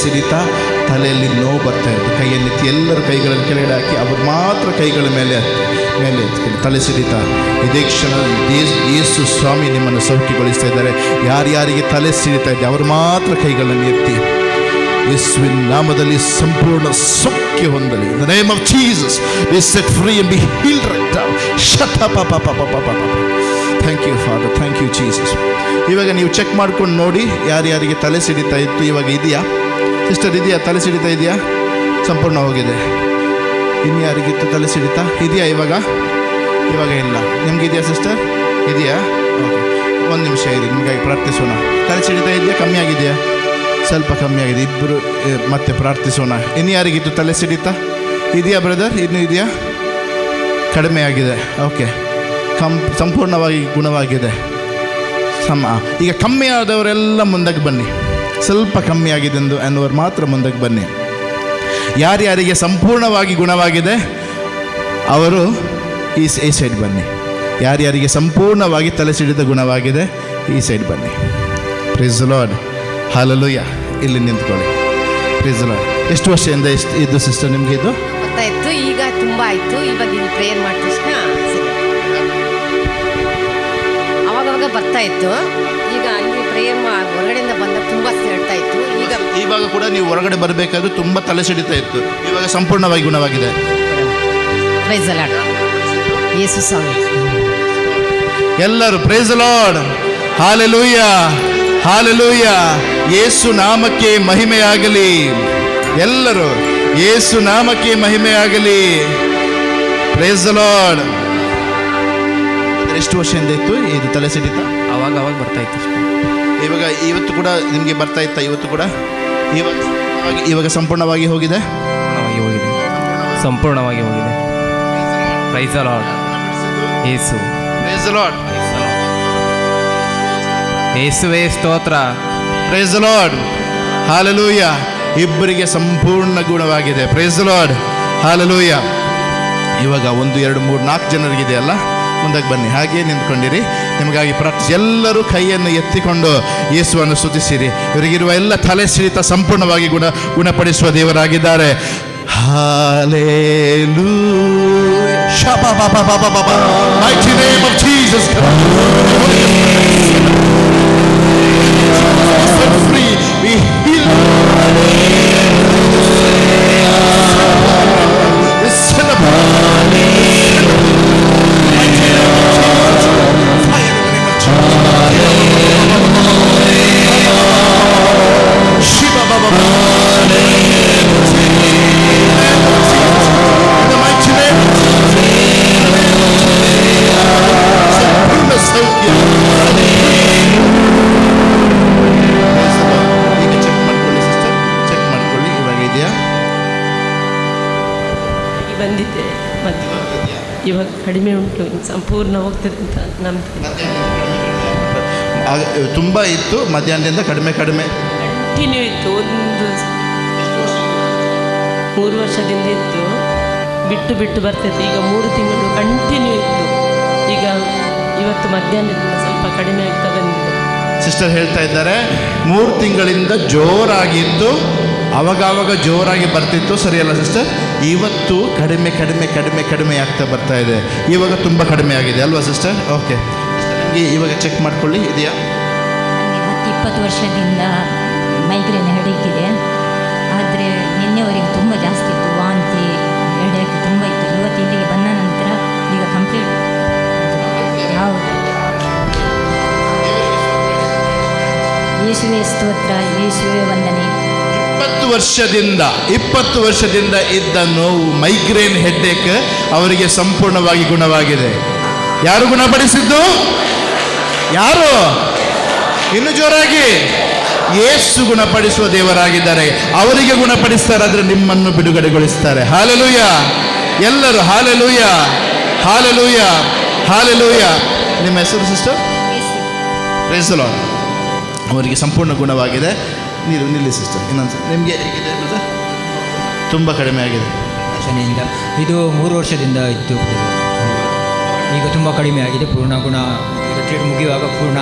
ಸಿಡಿತ, ತಲೆಯಲ್ಲಿ ನೋವು ಬರ್ತಾ ಇತ್ತು. ಕೈಯನ್ನೆತ್ತಿ ಎಲ್ಲರ ಕೈಗಳನ್ನು ಕೆಳಗಡೆ ಹಾಕಿ ಅವರು ಮಾತ್ರ ಕೈಗಳ ಮೇಲೆ ಎತ್ತಿ ತಲೆ ಸಿಡಿತ. ಇದೇ ಕ್ಷಣ ಯೇಸು ಸ್ವಾಮಿ ನಿಮ್ಮನ್ನು ಸೌಖ್ಯಗೊಳಿಸ್ತಾ ಇದ್ದಾರೆ. ಯಾರ್ಯಾರಿಗೆ ತಲೆ ಸಿಡಿತಾ ಇದೆ ಅವರು ಮಾತ್ರ ಕೈಗಳನ್ನು ಎತ್ತಿ ಯೇಸುವಿನ ನಾಮದಲ್ಲಿ ಸಂಪೂರ್ಣ ಸೌಖ್ಯ ಹೊಂದಲಿ. In the name of Jesus, be set free and be healed right now. Shut up. Thank you, Father. Thank you, Jesus. ಇವಾಗ ನೀವು ಚೆಕ್ ಮಾಡ್ಕೊಂಡು ನೋಡಿ ಯಾರ್ಯಾರಿಗೆ ತಲೆ ಸಿಡಿತಾ ಇತ್ತು. ಇವಾಗ ಇದೆಯಾ ಸಿಸ್ಟರ್? ಇದೆಯಾ? ತಲೆ ಸಿಡಿತಾ ಇದೆಯಾ? ಸಂಪೂರ್ಣ ಹೋಗಿದೆ. ಇನ್ನು ಯಾರಿಗಿತ್ತು ತಲೆ ಸಿಡಿತಾ? ಇದೆಯಾ ಇವಾಗ ಇಲ್ಲ. ನಿಮಗಿದೆಯಾ ಸಿಸ್ಟರ್? ಇದೆಯಾ? ಓಕೆ, ಒಂದು ನಿಮಿಷ ಇರಿ, ನಿಮಗಾಗಿ ಪ್ರಾರ್ಥಿಸೋಣ. ತಲೆ ಸಿಡಿತಾ ಇದೆಯಾ? ಕಮ್ಮಿ ಆಗಿದೆಯಾ? ಸ್ವಲ್ಪ ಕಮ್ಮಿ ಆಗಿದೆ. ಇಬ್ಬರು ಮತ್ತೆ ಪ್ರಾರ್ಥಿಸೋಣ. ಇನ್ನು ಯಾರಿಗಿತ್ತು ತಲೆ ಸಿಡಿತಾ? ಇದೆಯಾ ಬ್ರದರ್? ಇನ್ನೂ ಇದೆಯಾ? ಕಡಿಮೆ ಆಗಿದೆ. ಓಕೆ, ಸಂಪೂರ್ಣವಾಗಿ ಗುಣವಾಗಿದೆ. ಈಗ ಕಮ್ಮಿ ಆದವರೆಲ್ಲ ಮುಂದಕ್ಕೆ ಬನ್ನಿ. ಸ್ವಲ್ಪ ಕಮ್ಮಿ ಆಗಿದೆ ಅನ್ನೋರು ಮಾತ್ರ ಮುಂದಕ್ಕೆ ಬನ್ನಿ. ಯಾರ್ಯಾರಿಗೆ ಸಂಪೂರ್ಣವಾಗಿ ಗುಣವಾಗಿದೆ ಅವರು ಈ ಸೈಡ್ ಬನ್ನಿ. ಯಾರ್ಯಾರಿಗೆ ಸಂಪೂರ್ಣವಾಗಿ ತಲೆ ಸಿಡಿದ ಗುಣವಾಗಿದೆ ಈ ಸೈಡ್ ಬನ್ನಿ. Praise the lord. ಹಲ್ಲೆಲೂಯಾ. ಇಲ್ಲಿ ನಿಂತ್ಕೊಳ್ಳಿ. Praise the Lord. ಎಷ್ಟು ವರ್ಷದಿಂದ ಇದು ಸಿಸ್ಟರ್ ನಿಮಗೆ? ಇದು ಗೊತ್ತಾಯ್ತು, ಈಗ ತುಂಬ ಆಯಿತು. ಇವಾಗ ಇಲ್ಲಿ ಪ್ರೇಯರ್ ಮಾಡಿದ ತಕ್ಷಣ ಅವಾಗವಾಗ ಬರ್ತಾ ಇತ್ತು. ಈಗ ಅಲ್ಲಿ ಪ್ರೇಯರ್ ಹೊರಗಡೆಯಿಂದ ಬಂದಾಗ ತುಂಬ ಸೇರ್ತಾ ಇತ್ತು. ಇವಾಗ ಕೂಡ ನೀವು ಹೊರಗಡೆ ಬರಬೇಕಾದ್ರೂ ತುಂಬ ತಲೆ ಸಿಡಿತಾ ಇತ್ತು. ಇವಾಗ ಸಂಪೂರ್ಣವಾಗಿ ಗುಣವಾಗಿದೆ. Praise the Lord. Yesu Swami. ಎಲ್ಲರೂ praise the lord. Hallelujah, hallelujah. Yesu ನಾಮಕ್ಕೆ ಮಹಿಮೆಯಾಗಲಿ. ಎಲ್ಲರೂ ಯೇಸು ನಾಮಕ್ಕೆ ಮಹಿಮೆಯಾಗಲಿ. Price the Lord. ಎಷ್ಟು ವರ್ಷದಿಂದ ಇತ್ತು ಇದು ತಲೆ ಸಿಡಿತ? ಅವಾಗ ಬರ್ತಾ ಇತ್ತು. ಇವತ್ತು ಕೂಡ ನಿಮಗೆ ಬರ್ತಾ ಇತ್ತಾ? ಇವತ್ತು ಕೂಡ ಇವಾಗ ಸಂಪೂರ್ಣವಾಗಿ ಹೋಗಿದೆ. ಸಂಪೂರ್ಣವಾಗಿ ಹೋಗಿದೆ. Praise the Lord. Yesu. Praise the Lord. ಯೇಸುವೇ ಸ್ತೋತ್ರ. Praise the lord. ಹಲ್ಲೆಲೂಯಾ. ಇಬ್ಬರಿಗೆ ಸಂಪೂರ್ಣ ಗುಣವಾಗಿದೆ. Praise the lord. ಹಲ್ಲೆಲೂಯಾ. ಇವಾಗ 1 2 3 4 ಜನರಿಗಿದೆ ಅಲ್ಲ, ಮುಂದಕ್ಕೆ ಬನ್ನಿ. ಹಾಗೆ ನಿಂತ್ಕೊಂಡಿರಿ. ನಿಮಗಾಗಿ ಪ್ರಾರ್ಥಿಸಿ. ಎಲ್ಲರೂ ಕೈಯನ್ನು ಎತ್ತಿಕೊಂಡು ಯೇಸುವನ್ನು ಸ್ತುತಿಸಿರಿ. ಇವರಿಗಿರುವ ಎಲ್ಲ ತಲೆ ಸಿಡಿತ ಸಂಪೂರ್ಣವಾಗಿ ಗುಣಪಡಿಸುವ ದೇವರಾಗಿದ್ದಾರೆ. Mighty name of Jesus. Set free, be healed. ಬಂದಿದ್ದೆ ಮತ್ತು ಇವಾಗ ಕಡಿಮೆ ಉಂಟು, ಸಂಪೂರ್ಣ ಹೋಗ್ತದೆ ಅಂತ ನಂಬಿಕೆ. ತುಂಬ ಇತ್ತು, ಮಧ್ಯಾಹ್ನದಿಂದ ಕಡಿಮೆ ಕಂಟಿನ್ಯೂ ಇತ್ತು. 3 ವರ್ಷದಿಂದ ಇತ್ತು, ಬಿಟ್ಟು ಬರ್ತಿತ್ತು. ಈಗ 3 ತಿಂಗಳು ಕಂಟಿನ್ಯೂ ಇತ್ತು. ಈಗ ಇವತ್ತು ಮಧ್ಯಾಹ್ನದಿಂದ ಸ್ವಲ್ಪ ಕಡಿಮೆ ಆಗ್ತಾ ಬಂದಿದೆ. ಸಿಸ್ಟರ್ ಹೇಳ್ತಾ ಇದ್ದಾರೆ 3 ತಿಂಗಳಿಂದ ಜೋರಾಗಿದ್ದು, ಅವಾಗ ಜೋರಾಗಿ ಬರ್ತಿತ್ತು. ಸರಿಯಲ್ಲ ಸಿಸ್ಟರ್? ಇವತ್ತು ಕಡಿಮೆ ಆಗ್ತಾ ಬರ್ತಾ ಇದೆ. ಇವಾಗ ತುಂಬ ಕಡಿಮೆ ಆಗಿದೆ ಅಲ್ವಾ ಸಿಸ್ಟರ್? ಓಕೆ, ಇವಾಗ ಚೆಕ್ ಮಾಡ್ಕೊಳ್ಳಿ. ಇದೆಯಾ? 20 ವರ್ಷದಿಂದ ಮೈಗ್ರೇನ್ ಹೆಡೇಕ್ ಇದೆ. ಆದರೆ ನಿನ್ನೆವರೆಗೆ ತುಂಬ ಜಾಸ್ತಿ ಇತ್ತು, ವಾಂತಿ ಹೆಡೇಕ್ ತುಂಬ ಇತ್ತು. ಇವತ್ತು ಇಲ್ಲಿಗೆ ಬಂದ ನಂತರ ಈಗ ಕಂಪ್ಲೀಟ್. ಹೌದು. ಯೇಸುವೇ ಸ್ತೋತ್ರ, ಯೇಸುವೇ ವಂದನೆ. 20 ವರ್ಷದಿಂದ ಇದ್ದ ನೋವು, ಮೈಗ್ರೇನ್ ಹೆಡ್ಡೇಕ್ ಅವರಿಗೆ ಸಂಪೂರ್ಣವಾಗಿ ಗುಣವಾಗಿದೆ. ಯಾರು ಗುಣಪಡಿಸಿದ್ದು? ಯಾರು? ಇನ್ನು ಜೋರಾಗಿ. ಯೇಸು ಗುಣಪಡಿಸುವ ದೇವರಾಗಿದ್ದಾರೆ. ಅವರಿಗೆ ಗುಣಪಡಿಸ್ತಾರೆ, ಆದರೆ ನಿಮ್ಮನ್ನು ಬಿಡುಗಡೆಗೊಳಿಸ್ತಾರೆ. ಹಲ್ಲೆಲೂಯಾ. ಎಲ್ಲರೂ ಹಲ್ಲೆಲೂಯಾ, ಹಲ್ಲೆಲೂಯಾ, ಹಲ್ಲೆಲೂಯಾ. ನಿಮ್ಮ ಹೆಸರು ಸಿಸ್ಟರ್? Praise the lord. ಅವರಿಗೆ ಸಂಪೂರ್ಣ ಗುಣವಾಗಿದೆ. ನೀವು ನಿಲ್ಲಿ ಸಿಸ್ಟರ್. ಇನ್ನೊಂದು ನಿಮಗೆ ಹೇಗಿದೆ? ತುಂಬ ಕಡಿಮೆ ಆಗಿದೆ. ಇದು 3 ವರ್ಷದಿಂದ ಇತ್ತು, ಈಗ ತುಂಬ ಕಡಿಮೆ ಆಗಿದೆ. ಪೂರ್ಣ ಗುಣ ರಿಟ್ರೀಟ್ ಮುಗಿಯುವಾಗ ಗುಣ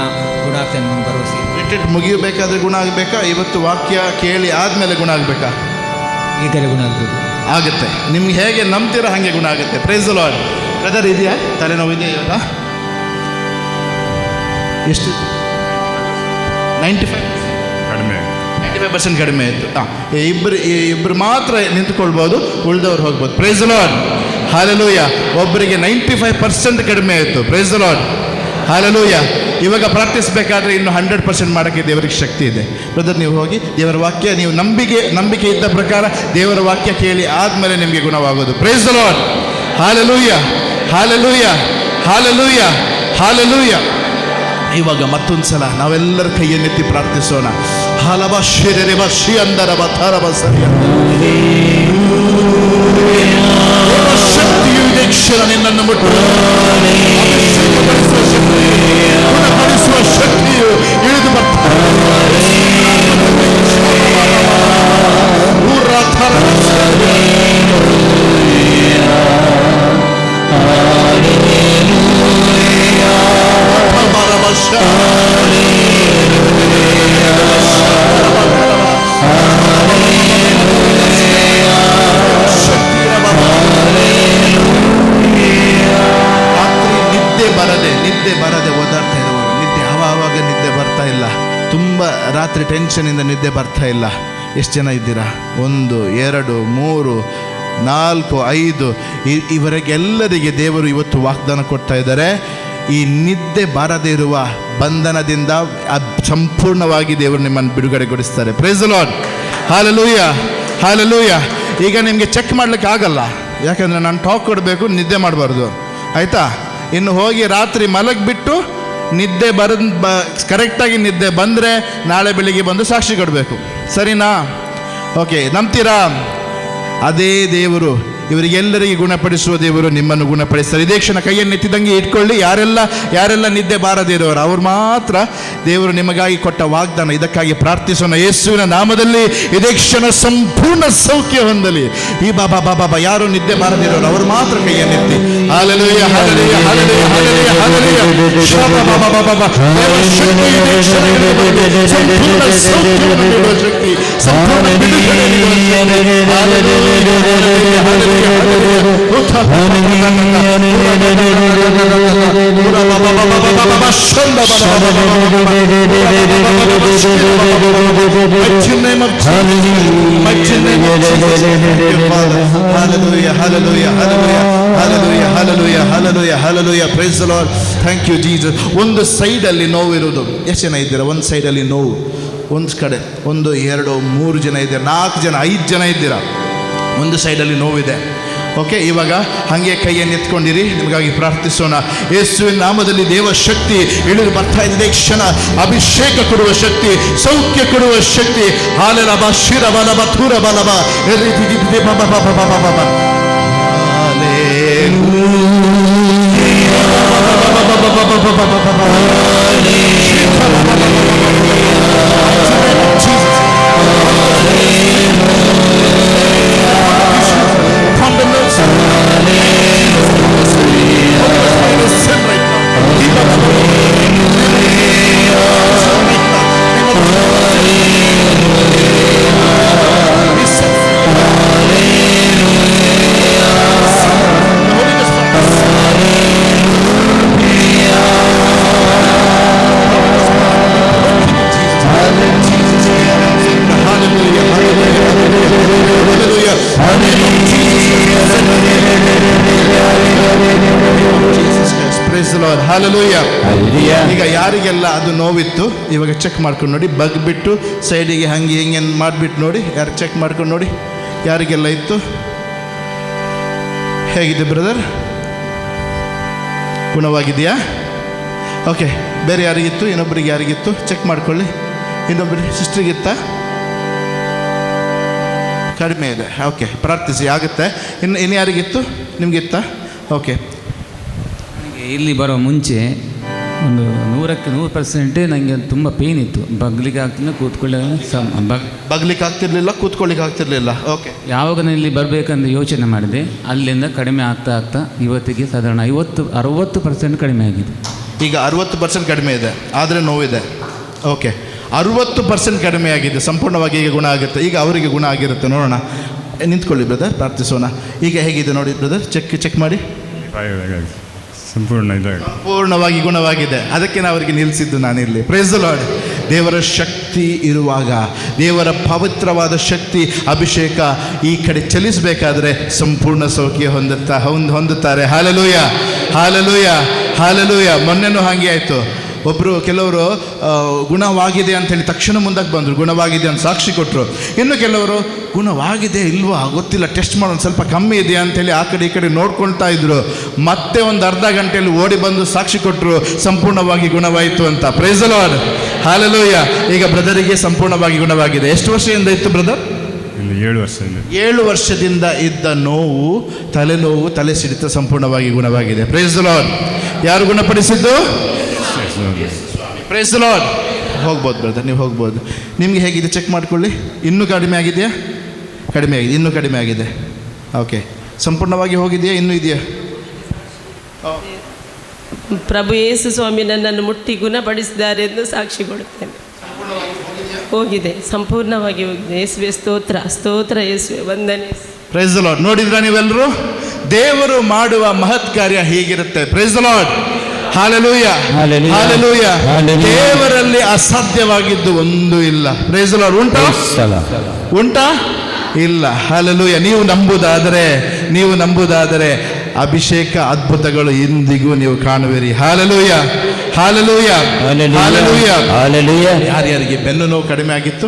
ಆಗ್ತಾನೆ ನನ್ನ ಭರವಸೆ. ರಿಟ್ರೀಟ್ ಮುಗಿಯಬೇಕಾದ್ರೆ ಗುಣ ಆಗಬೇಕಾ? ಇವತ್ತು ವಾಕ್ಯ ಕೇಳಿ ಆದಮೇಲೆ ಗುಣ ಆಗಬೇಕಾ? ಈಗಲೇ ಗುಣ ಆಗಬೇಕು. ಆಗುತ್ತೆ. ನಿಮ್ಗೆ ಹೇಗೆ ನಂಬ್ತೀರಾ ಹಾಗೆ ಗುಣ ಆಗುತ್ತೆ. Price the lord. ಬ್ರದರ್ ಇದೆಯಾ? ತಲೆನೋವು ಇದೆಯಾ ಇವಾಗ? ಎಷ್ಟು? 95% ಕಡಿಮೆ ಆಯಿತು. ಇಬ್ಬರು ಮಾತ್ರ ನಿಂತ್ಕೊಳ್ಬೋದು, ಉಳಿದವ್ರು ಹೋಗ್ಬೋದು. Praise the lord. ಹಾಲೆಲೂಯ. ಒಬ್ಬರಿಗೆ 95% ಕಡಿಮೆ ಆಯಿತು. Praise the lord. ಹಾಲೆಲೂಯ. ಇವಾಗ ಪ್ರಾರ್ಥಿಸಬೇಕಾದ್ರೆ ಇನ್ನು 100% ಮಾಡೋಕ್ಕೆ ದೇವರಿಗೆ ಶಕ್ತಿ ಇದೆ. ಬ್ರದರ್ ನೀವು ಹೋಗಿ ದೇವರ ವಾಕ್ಯ, ನೀವು ನಂಬಿಕೆ ಇದ್ದ ಪ್ರಕಾರ ದೇವರ ವಾಕ್ಯ ಕೇಳಿ ಆದಮೇಲೆ ನಿಮಗೆ ಗುಣವಾಗೋದು. Praise the lord. Hallelujah, hallelujah, hallelujah, hallelujah. ಇವಾಗ ಮತ್ತೊಂದು ಸಲ ನಾವೆಲ್ಲರ ಕೈಯನ್ನೆತ್ತಿ ಪ್ರಾರ್ಥಿಸೋಣ. ಹಾಲಬ ಶಿರರೆ ಬ ಶ್ರೀ ಅಂದರ ಬ ಥರ ಬ ಸರಿ ಶಕ್ತಿಯು ಇದೆ. ಕ್ಷಣ ನಿನ್ನನ್ನು ಮುಟ್ಟು ಗುಣಪಡಿಸುವ ಶಕ್ತಿಯು ಇಳಿದು ಬರ್ತಾರೆ. ನಿದ್ದೆ ಬರದೆ ಓದಾಡ್ತಾ ಇರುವವರು, ನಿದ್ದೆ ಆವಾಗ ನಿದ್ದೆ ಬರ್ತಾ ಇಲ್ಲ, ತುಂಬ ರಾತ್ರಿ ಟೆನ್ಷನಿಂದ ನಿದ್ದೆ ಬರ್ತಾ ಇಲ್ಲ. ಎಷ್ಟು ಜನ ಇದ್ದೀರಾ? 1 2 3 4 5 ಇವರಿಗೆಲ್ಲರಿಗೆ ದೇವರು ಇವತ್ತು ವಾಗ್ದಾನ ಕೊಡ್ತಾ ಇದ್ದಾರೆ. ಈ ನಿದ್ದೆ ಬಾರದೇ ಇರುವ ಬಂಧನದಿಂದ ಸಂಪೂರ್ಣವಾಗಿ ದೇವರು ನಿಮ್ಮನ್ನು ಬಿಡುಗಡೆಗೊಳಿಸ್ತಾರೆ. Praise the lord. Hallelujah, hallelujah. ಈಗ ನಿಮಗೆ ಚೆಕ್ ಮಾಡಲಿಕ್ಕೆ ಆಗಲ್ಲ, ಯಾಕಂದರೆ ನಾನು ಟಾಕ್ ಕೊಡಬೇಕು, ನಿದ್ದೆ ಮಾಡಬಾರ್ದು, ಆಯಿತಾ? ಇನ್ನು ಹೋಗಿ ರಾತ್ರಿ ಮಲಗಿಬಿಟ್ಟು ನಿದ್ದೆ ಕರೆಕ್ಟಾಗಿ ನಿದ್ದೆ ಬಂದರೆ ನಾಳೆ ಬೆಳಿಗ್ಗೆ ಬಂದು ಸಾಕ್ಷಿ ಕೊಡಬೇಕು. ಸರಿನಾ? ಓಕೆ, ನಂಬ್ತೀರಾ? ಅದೇ ದೇವರು ಇವರಿಗೆಲ್ಲರಿಗೆ ಗುಣಪಡಿಸುವ ದೇವರು ನಿಮ್ಮನ್ನು ಗುಣಪಡಿಸ್ತಾರೆ. ಇದೇ ಕ್ಷಣ ಕೈಯನ್ನೆತ್ತಿದಂಗೆ ಇಟ್ಕೊಳ್ಳಿ. ಯಾರೆಲ್ಲ ನಿದ್ದೆ ಬಾರದಿರೋರು ಅವ್ರು ಮಾತ್ರ ದೇವರು ನಿಮಗಾಗಿ ಕೊಟ್ಟ ವಾಗ್ದಾನ. ಇದಕ್ಕಾಗಿ ಪ್ರಾರ್ಥಿಸೋಣ. ಯೇಸುವಿನ ನಾಮದಲ್ಲಿ ಇದೇ ಕ್ಷಣ ಸಂಪೂರ್ಣ ಸೌಖ್ಯ ಹೊಂದಲಿ. ಈ ಬಾಬಾ ಯಾರು ನಿದ್ದೆ ಬಾರದಿರೋರು ಅವರು ಮಾತ್ರ ಕೈಯನ್ನೆತ್ತಿ. Hallelujah, hallelujah, hallelujah, hallelujah, hallelujah. ಸಂಪೂರ್ಣ ಸೌಖ್ಯವನ್ನು ನೀಡುವ ಶಕ್ತಿ, ಸಂಪೂರ್ಣ ಬಿಡುಗಡೆ ನೀಡುವ ಶಕ್ತಿ. Praise the Lord. Thank you Jesus. ಒಂದು ಸೈಡಲ್ಲಿ ನೋವು ಇರೋದು. ಎಷ್ಟು ಜನ ಇದ್ದೀರಾ? ಒಂದು ಸೈಡಲ್ಲಿ ನೋವು, ಒಂದು ಕಡೆ 1 2 3 ಜನ ಇದ್ದೀರಾ, 4 ಜನ 5 ಜನ ಇದ್ದೀರಾ. ಒಂದು ಸೈಡಲ್ಲಿ ನೋವಿದೆ. ಓಕೆ, ಇವಾಗ ಹಾಗೆ ಕೈಯನ್ನು ಎತ್ಕೊಂಡಿರಿ. ನಿಮಗಾಗಿ ಪ್ರಾರ್ಥಿಸೋಣ. ಯೇಸುವಿನ ನಾಮದಲ್ಲಿ ದೇವ ಶಕ್ತಿ ಇಳಿದು ಬರ್ತಾ ಇದೆ. ಕ್ಷಣ ಅಭಿಷೇಕ ಕೊಡುವ ಶಕ್ತಿ, ಸೌಖ್ಯ ಕೊಡುವ ಶಕ್ತಿ. ಹಾಲೆಲಬ ಶಿರ ಬಲಬ ಥೂರ ಬಲಬ ಈಗ ಯಾರಿಗೆಲ್ಲ ಅದು ನೋವಿತ್ತು ಇವಾಗ ಚೆಕ್ ಮಾಡ್ಕೊಂಡು ನೋಡಿ. ಬಗ್ಬಿಟ್ಟು ಸೈಡಿಗೆ ಹಂಗೆ ಹಿಂಗೆ ಮಾಡಿಬಿಟ್ಟು ನೋಡಿ. ಯಾರು ಚೆಕ್ ಮಾಡ್ಕೊಂಡು ನೋಡಿ ಯಾರಿಗೆಲ್ಲ ಇತ್ತು. ಹೇಗಿದೆ ಬ್ರದರ್? ಗುಣವಾಗಿದೆಯಾ? ಓಕೆ. ಬೇರೆ ಯಾರಿಗಿತ್ತು? ಇನ್ನೊಬ್ಬರಿಗೆ ಯಾರಿಗಿತ್ತು? ಚೆಕ್ ಮಾಡ್ಕೊಳ್ಳಿ. ಇನ್ನೊಬ್ಬರಿಗೆ ಸಿಸ್ಟ್ರಿಗಿತ್ತಾ? ಕಡಿಮೆ ಇದೆ. ಓಕೆ, ಪ್ರಾರ್ಥಿಸಿ, ಆಗುತ್ತೆ. ಇನ್ನು ಯಾರಿಗಿತ್ತು? ನಿಮಗಿತ್ತಾ? ಓಕೆ. ಇಲ್ಲಿ ಬರೋ ಮುಂಚೆ ಒಂದು 100% ನನಗೆ ತುಂಬ ಪೇಯ್ನ್ ಇತ್ತು. ಬಗ್ಲಿಕ್ಕೆ ಆಗ್ತಿಲ್ಲ, ಬಗ್ಲಿಕ್ಕೆ ಆಗ್ತಿರ್ಲಿಲ್ಲ, ಕೂತ್ಕೊಳ್ಳಿಕ್ಕೆ ಆಗ್ತಿರ್ಲಿಲ್ಲ. ಓಕೆ. ಯಾವಾಗ ನಾನು ಇಲ್ಲಿ ಬರಬೇಕಂತ ಯೋಚನೆ ಮಾಡಿದೆ, ಅಲ್ಲಿಂದ ಕಡಿಮೆ ಆಗ್ತಾ ಇವತ್ತಿಗೆ ಸಾಧಾರಣ 50-60% ಕಡಿಮೆ ಆಗಿದೆ. ಈಗ 60% ಕಡಿಮೆ ಇದೆ, ಆದರೆ ನೋವಿದೆ. ಓಕೆ, 60% ಕಡಿಮೆ ಆಗಿದೆ, ಸಂಪೂರ್ಣವಾಗಿ ಈಗ ಗುಣ ಆಗುತ್ತೆ. ಈಗ ಅವರಿಗೆ ಗುಣ ಆಗಿರುತ್ತೆ. ನೋಡೋಣ, ನಿಂತ್ಕೊಳ್ಳಿ ಬ್ರದರ್, ಪ್ರಾರ್ಥಿಸೋಣ. ಈಗ ಹೇಗಿದೆ ನೋಡಿ ಬ್ರದರ್, ಚೆಕ್ ಮಾಡಿ. ಸಂಪೂರ್ಣವಾಗಿ ಗುಣವಾಗಿದೆ. ಅದಕ್ಕೆ ನಾವು ಅವರಿಗೆ ನಿಲ್ಲಿಸಿದ್ದು ನಾನಿಲ್ಲಿ. Praise the lord. ದೇವರ ಶಕ್ತಿ ಇರುವಾಗ, ದೇವರ ಪವಿತ್ರವಾದ ಶಕ್ತಿ ಅಭಿಷೇಕ ಈ ಕಡೆ ಚಲಿಸಬೇಕಾದ್ರೆ ಸಂಪೂರ್ಣ ಸೌಖ್ಯ ಹೊಂದುತ್ತಾರೆ. Hallelujah, hallelujah, hallelujah. ಮೊನ್ನೆನೂ ಹಾಗೆ ಆಯಿತು. ಕೆಲವರು ಗುಣವಾಗಿದೆ ಅಂಥೇಳಿ ತಕ್ಷಣ ಮುಂದಕ್ಕೆ ಬಂದರು, ಗುಣವಾಗಿದೆ ಅಂತ ಸಾಕ್ಷಿ ಕೊಟ್ಟರು. ಇನ್ನು ಕೆಲವರು ಗುಣವಾಗಿದೆ ಇಲ್ವಾ ಗೊತ್ತಿಲ್ಲ, ಟೆಸ್ಟ್ ಮಾಡೋದು ಸ್ವಲ್ಪ ಕಮ್ಮಿ ಇದೆಯಾ ಅಂಥೇಳಿ ಆ ಕಡೆ ಈ ಕಡೆ ನೋಡ್ಕೊಳ್ತಾ ಇದ್ರು. ಮತ್ತೆ ಒಂದು ಅರ್ಧ ಗಂಟೆಯಲ್ಲಿ ಓಡಿ ಬಂದು ಸಾಕ್ಷಿ ಕೊಟ್ಟರು, ಸಂಪೂರ್ಣವಾಗಿ ಗುಣವಾಯಿತು ಅಂತ. Praise the lord, hallelujah. ಈಗ ಬ್ರದರಿಗೆ ಸಂಪೂರ್ಣವಾಗಿ ಗುಣವಾಗಿದೆ. ಎಷ್ಟು ವರ್ಷದಿಂದ ಇತ್ತು ಬ್ರದರ್? 7 ವರ್ಷದಿಂದ ಇದ್ದ ನೋವು, ತಲೆನೋವು, ತಲೆ ಸಿಡಿತ ಸಂಪೂರ್ಣವಾಗಿ ಗುಣವಾಗಿದೆ. Praise the Lord. ಯಾರು ಗುಣಪಡಿಸಿದ್ದು? Praise the Lord. ಹೋಗ್ಬೋದು ಬ್ರದರ್, ನೀವು ಹೋಗ್ಬೋದು. ನಿಮಗೆ ಹೇಗಿದೆ ಚೆಕ್ ಮಾಡ್ಕೊಳ್ಳಿ. ಇನ್ನೂ ಕಡಿಮೆ ಆಗಿದೆಯಾ? ಕಡಿಮೆ ಆಗಿದೆ, ಇನ್ನೂ ಕಡಿಮೆ ಆಗಿದೆ. ಓಕೆ, ಸಂಪೂರ್ಣವಾಗಿ ಹೋಗಿದೆಯಾ, ಇನ್ನೂ ಇದೆಯಾ? ಪ್ರಭು ಯೇಸು ಸ್ವಾಮಿ ನನ್ನನ್ನು ಮುಟ್ಟಿ ಗುಣಪಡಿಸಿದ್ದಾರೆ ಎಂದು ಸಾಕ್ಷಿ ಕೊಡುತ್ತೇನೆ. ಹೋಗಿದೆ, ಸಂಪೂರ್ಣವಾಗಿ ಹೋಗಿದೆ. ಯೇಸುವೆ ಸ್ತೋತ್ರ, ಸ್ತೋತ್ರ ಯೇಸುವೆ, ವಂದನೆ. Praise the Lord. ನೋಡಿದ್ರ ನೀವೆಲ್ಲರೂ, ದೇವರು ಮಾಡುವ ಮಹತ್ ಕಾರ್ಯ ಹೀಗಿರುತ್ತೆ. Praise the lord. Hallelujah, hallelujah. ದೇವರಲ್ಲಿ ಅಸಾಧ್ಯವಾಗಿದ್ದು ಒಂದು ಇಲ್ಲ. Praise the Lord. ಉಂಟಾ? ಇಲ್ಲ. ಹಾಲೆಲೂಯ. ನೀವು ನಂಬುದಾದರೆ ಅಭಿಷೇಕ ಅದ್ಭುತಗಳು ಇಂದಿಗೂ ನೀವು ಕಾಣುವಿರಿ. Hallelujah, hallelujah, hallelujah, hallelujah. ಯಾರ್ಯಾರಿಗೆ ಬೆನ್ನು ನೋವು ಕಡಿಮೆ ಆಗಿತ್ತು?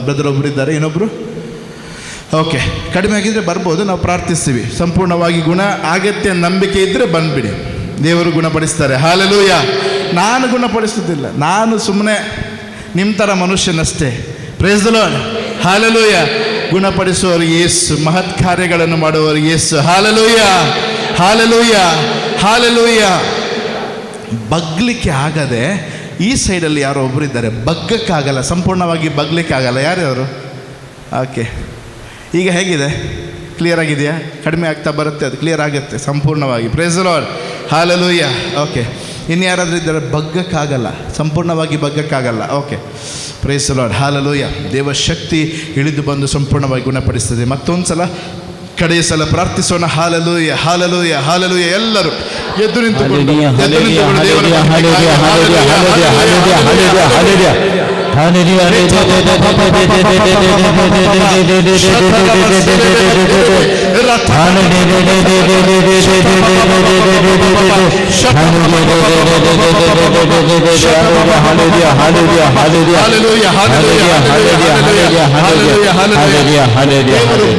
ಬ್ರದರ್ ಒಬ್ರು ಇದ್ದಾರೆ, ಇನ್ನೊಬ್ರು? ಓಕೆ, ಕಡಿಮೆ ಆಗಿದ್ರೆ ಬರ್ಬೋದು, ನಾವು ಪ್ರಾರ್ಥಿಸ್ತೀವಿ. ಸಂಪೂರ್ಣವಾಗಿ ಗುಣ ಆಗತ್ತೆ ನಂಬಿಕೆ ಇದ್ದರೆ ಬಂದ್ಬಿಡಿ, ದೇವರು ಗುಣಪಡಿಸ್ತಾರೆ. ಹಾಲೆಲೂಯ. ನಾನು ಗುಣಪಡಿಸೋದಿಲ್ಲ, ನಾನು ಸುಮ್ಮನೆ ನಿಮ್ಮ ಥರ ಮನುಷ್ಯನಷ್ಟೇ. Praise the lord. ಹಾಲೆಲೂಯ. ಗುಣಪಡಿಸುವವರು ಯೇಸು, ಮಹತ್ ಕಾರ್ಯಗಳನ್ನು ಮಾಡುವವರು ಯೇಸು. Hallelujah, hallelujah, hallelujah. ಬಗ್ಲಿಕ್ಕೆ ಆಗದೆ ಈ ಸೈಡಲ್ಲಿ ಯಾರೋ ಒಬ್ಬರು ಇದ್ದಾರೆ, ಬಗ್ಗಕ್ಕಾಗಲ್ಲ, ಸಂಪೂರ್ಣವಾಗಿ ಬಗ್ಲಿಕ್ಕಾಗಲ್ಲ. ಯಾರ್ಯಾರು? ಓಕೆ, ಈಗ ಹೇಗಿದೆ? ಕ್ಲಿಯರ್ ಆಗಿದೆಯಾ? ಕಡಿಮೆ ಆಗ್ತಾ ಬರುತ್ತೆ, ಅದು ಕ್ಲಿಯರ್ ಆಗುತ್ತೆ ಸಂಪೂರ್ಣವಾಗಿ. Praise the lord. Hallelujah. Okay, ಇನ್ನು ಯಾರಾದರೂ ಇದ್ದಾರೆ ಬಗ್ಗಕ್ಕಾಗಲ್ಲ, ಸಂಪೂರ್ಣವಾಗಿ ಬಗ್ಗಕ್ಕಾಗಲ್ಲ. Okay, praise the lord. Hallelujah. ದೇವ ಶಕ್ತಿ ಇಳಿದು ಬಂದು ಸಂಪೂರ್ಣವಾಗಿ ಗುಣಪಡಿಸ್ತದೆ. ಮತ್ತೊಂದು ಸಲ, ಕಡೆಯ ಸಲ ಪ್ರಾರ್ಥಿಸೋಣ. Hallelujah, hallelujah, hallelujah. ಎಲ್ಲರೂ ಎದ್ದು ನಿಂತುಕೊಂಡು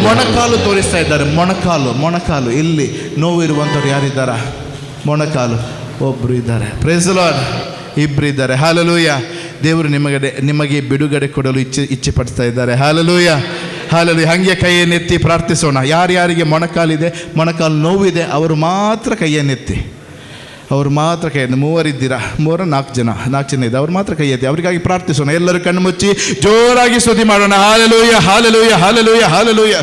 ಮೊಣಕಾಲು ತೋರಿಸ್ತಾ ಇದ್ದಾರೆ. ಮೊಣಕಾಲು ಇಲ್ಲಿ ನೋವು ಇರುವಂಥವ್ರು ಯಾರಿದ್ದಾರ? ಮೊಣಕಾಲು ಒಬ್ಬರು ಇದ್ದಾರೆ. Praise the Lord. ಇಬ್ಬರು ಇದ್ದಾರೆ. ಹಾಲೆಲೂಯ. ದೇವರು ನಿಮಗೆ ಬಿಡುಗಡೆ ಕೊಡಲು ಇಚ್ಛೆ ಪಡ್ತಾ ಇದ್ದಾರೆ. Hallelujah, hallelujah. ಹಾಗೆ ಕೈಯನ್ನೆತ್ತಿ ಪ್ರಾರ್ಥಿಸೋಣ. ಯಾರ್ಯಾರಿಗೆ ಮೊಣಕಾಲಿದೆ, ಮೊಣಕಾಲು ನೋವಿದೆ, ಅವರು ಮಾತ್ರ ಕೈಯನ್ನೆತ್ತಿ. ಅವ್ರು ಮಾತ್ರ ಕೈ ಎತ್ತಿ. 3 ಇದ್ದೀರಾ? 4 ಜನ ಇದೆ. ಅವ್ರು ಮಾತ್ರ ಕೈ ಎತ್ತಿ. ಅವರಿಗಾಗಿ ಪ್ರಾರ್ಥಿಸೋಣ. ಎಲ್ಲರೂ ಕಣ್ಣು ಮುಚ್ಚಿ ಜೋರಾಗಿ ಸ್ತುತಿ ಮಾಡೋಣ. Hallelujah, hallelujah, hallelujah, hallelujah.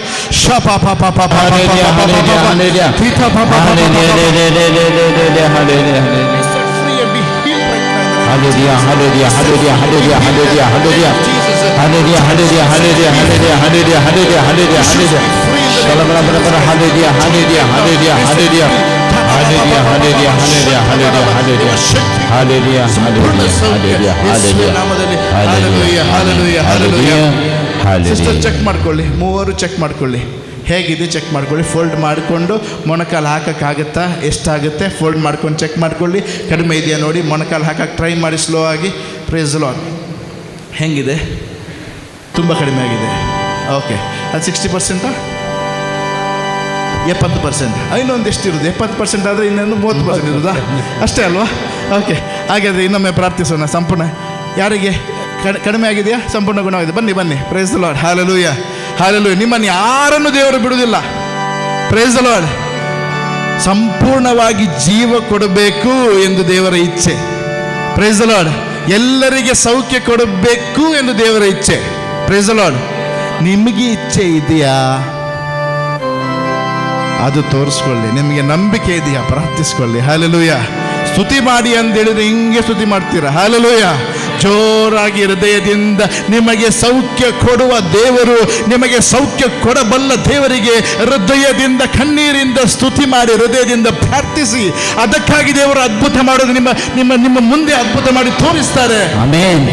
Hallelujah, hallelujah, hallelujah, hallelujah, hallelujah, hallelujah. Hallelujah, hallelujah, hallelujah, hallelujah, hallelujah, hallelujah, hallelujah, hallelujah. Shalabra, hallelujah, hallelujah, hallelujah, hallelujah. Hallelujah, hallelujah, hallelujah, hallelujah, hallelujah. Hallelujah, hallelujah, hallelujah, hallelujah, hallelujah, hallelujah. Sister check ಮಾಡ್ಕೊಳ್ಳಿ, 3 check ಮಾಡ್ಕೊಳ್ಳಿ. ಹೇಗಿದೆ check ಮಾಡ್ಕೊಳ್ಳಿ. Fold ಮಾಡಿಕೊಂಡು ಮೊಣಕಾಲು ಹಾಕೋಕ್ಕಾಗುತ್ತಾ, ಎಷ್ಟಾಗುತ್ತೆ fold ಮಾಡ್ಕೊಂಡು check ಮಾಡ್ಕೊಳ್ಳಿ. ಕಡಿಮೆ ಇದೆಯಾ ನೋಡಿ, ಮೊಣಕಾಲು ಹಾಕಕ್ಕೆ ಟ್ರೈ ಮಾಡಿ ಸ್ಲೋ ಆಗಿ. Praise the Lord. ಹೆಂಗಿದೆ? ತುಂಬ ಕಡಿಮೆ ಆಗಿದೆ. ಓಕೆ, ಅದು 60%, 70%, ಇನ್ನೊಂದು ಎಷ್ಟಿರೋದು? 70% ಆದರೆ ಇನ್ನೊಂದು 30% ಇರೋದಾ? ಅಷ್ಟೇ ಅಲ್ವಾ? ಓಕೆ, ಹಾಗಾದರೆ ಇನ್ನೊಮ್ಮೆ ಪ್ರಾರ್ಥಿಸೋಣ. ಸಂಪೂರ್ಣ ಯಾರಿಗೆ ಕಡಿಮೆ ಆಗಿದೆಯಾ? ಸಂಪೂರ್ಣ ಗುಣವಾಗಿದೆ. ಬನ್ನಿ. Praise the lord. Hallelujah, hallelujah. ನಿಮ್ಮನ್ನು ಯಾರನ್ನು ದೇವರು ಬಿಡುವುದಿಲ್ಲ. Praise the Lord. ಸಂಪೂರ್ಣವಾಗಿ ಜೀವ ಕೊಡಬೇಕು ಎಂದು ದೇವರ ಇಚ್ಛೆ. Praise the Lord. ಎಲ್ಲರಿಗೆ ಸೌಖ್ಯ ಕೊಡಬೇಕು ಎಂದು ದೇವರ ಇಚ್ಛೆ. Praise the Lord. ನಿಮಗೆ ಇಚ್ಛೆ ಇದೆಯಾ? ಅದು ತೋರಿಸ್ಕೊಳ್ಳಿ. ನಿಮಗೆ ನಂಬಿಕೆ ಇದೆಯಾ? ಪ್ರಾರ್ಥಿಸ್ಕೊಳ್ಳಿ. ಹಾಲೆಲೂಯ. ಸ್ತುತಿ ಮಾಡಿ ಅಂತ ಹೇಳಿದ್ರೆ ಹಿಂಗೆ ಸ್ತುತಿ ಮಾಡ್ತೀರಾ. ಹಲ್ಲೆಲೂಯಾ. ಜೋರಾಗಿ ಹೃದಯದಿಂದ ನಿಮಗೆ ಸೌಖ್ಯ ಕೊಡುವ ದೇವರು, ನಿಮಗೆ ಸೌಖ್ಯ ಕೊಡಬಲ್ಲ ದೇವರಿಗೆ ಹೃದಯದಿಂದ ಕಣ್ಣೀರಿಂದ ಸ್ತುತಿ ಮಾಡಿ, ಹೃದಯದಿಂದ ಪ್ರಾರ್ಥಿಸಿ. ಅದಕ್ಕಾಗಿ ದೇವರು ಅದ್ಭುತ ಮಾಡೋದು ನಿಮ್ಮ ನಿಮ್ಮ ನಿಮ್ಮ ಮುಂದೆ ಅದ್ಭುತ ಮಾಡಿ ತೋರಿಸ್ತಾರೆ.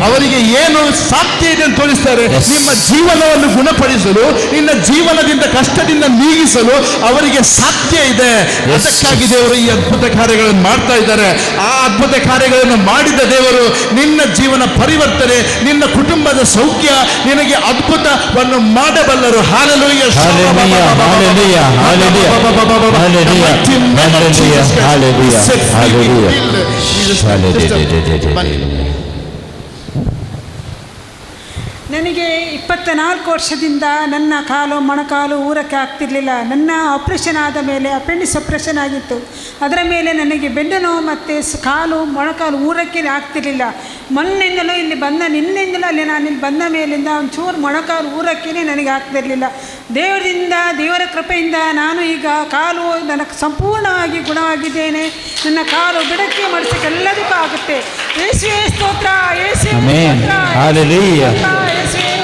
ಅವರಿಗೆ ಏನು ಸಾಧ್ಯ ಇದೆ ಅಂತ ತೋರಿಸ್ತಾರೆ. ನಿಮ್ಮ ಜೀವನವನ್ನು ಗುಣಪಡಿಸಲು, ನಿನ್ನ ಜೀವನದಿಂದ ಕಷ್ಟದಿಂದ ನೀಗಿಸಲು ಅವರಿಗೆ ಸಾಧ್ಯ ಇದೆ. ಅದಕ್ಕಾಗಿ ದೇವರು ಈ ಅದ್ಭುತ ಕಾರ್ಯಗಳನ್ನು ಮಾಡ್ತಾ ಇದ್ದಾರೆ. ಆ ಅದ್ಭುತ ಕಾರ್ಯಗಳನ್ನು ಮಾಡಿದ ದೇವರು ನಿನ್ನ ಜೀವನ ಪರಿವರ್ತನೆ, ನಿನ್ನ ಕುಟುಂಬದ ಸೌಖ್ಯ, ನಿನಗೆ ಅದ್ಭುತವನ್ನು ಮಾಡಬಲ್ಲರು. ಹಲ್ಲೆಲೂಯಾ. ನನಗೆ 24 ವರ್ಷದಿಂದ ನನ್ನ ಕಾಲು ಮೊಣಕಾಲು ಊರಕ್ಕೆ ಆಗ್ತಿರಲಿಲ್ಲ. ನನ್ನ ಆಪ್ರೇಷನ್ ಆದ ಮೇಲೆ ಅಪೆಂಡಿಕ್ಸ್ ಆಪ್ರೇಷನ್ ಆಗಿತ್ತು. ಅದರ ಮೇಲೆ ನನಗೆ ಬೆನ್ನು ನೋವು ಮತ್ತು ಕಾಲು ಮೊಣಕಾಲು ಊರಕ್ಕೆ ಆಗ್ತಿರಲಿಲ್ಲ. ಮೊನ್ನೆಯಿಂದಲೂ ಇಲ್ಲಿ ಬಂದ, ನಿನ್ನೆಯಿಂದಲೂ ಅಲ್ಲಿ ನಾನು ಇಲ್ಲಿ ಬಂದ ಮೇಲಿಂದ ಒಂಚೂರು ಮೊಣಕಾಲು ಊರಕ್ಕೇ ನನಗೆ ಆಗ್ತಿರಲಿಲ್ಲ. ದೇವರ ಕೃಪೆಯಿಂದ ನಾನು ಈಗ ಕಾಲು ನನಗೆ ಸಂಪೂರ್ಣವಾಗಿ ಗುಣವಾಗಿದ್ದೇನೆ. ನನ್ನ ಕಾಲು ಬಿಡಕ್ಕೆ ಮಾಡಿಸಕ್ಕೆ ಎಲ್ಲದಕ್ಕೂ ಆಗುತ್ತೆ. ಯೇಸುವೇ ಸ್ತೋತ್ರ, ಯೇಸುವೇ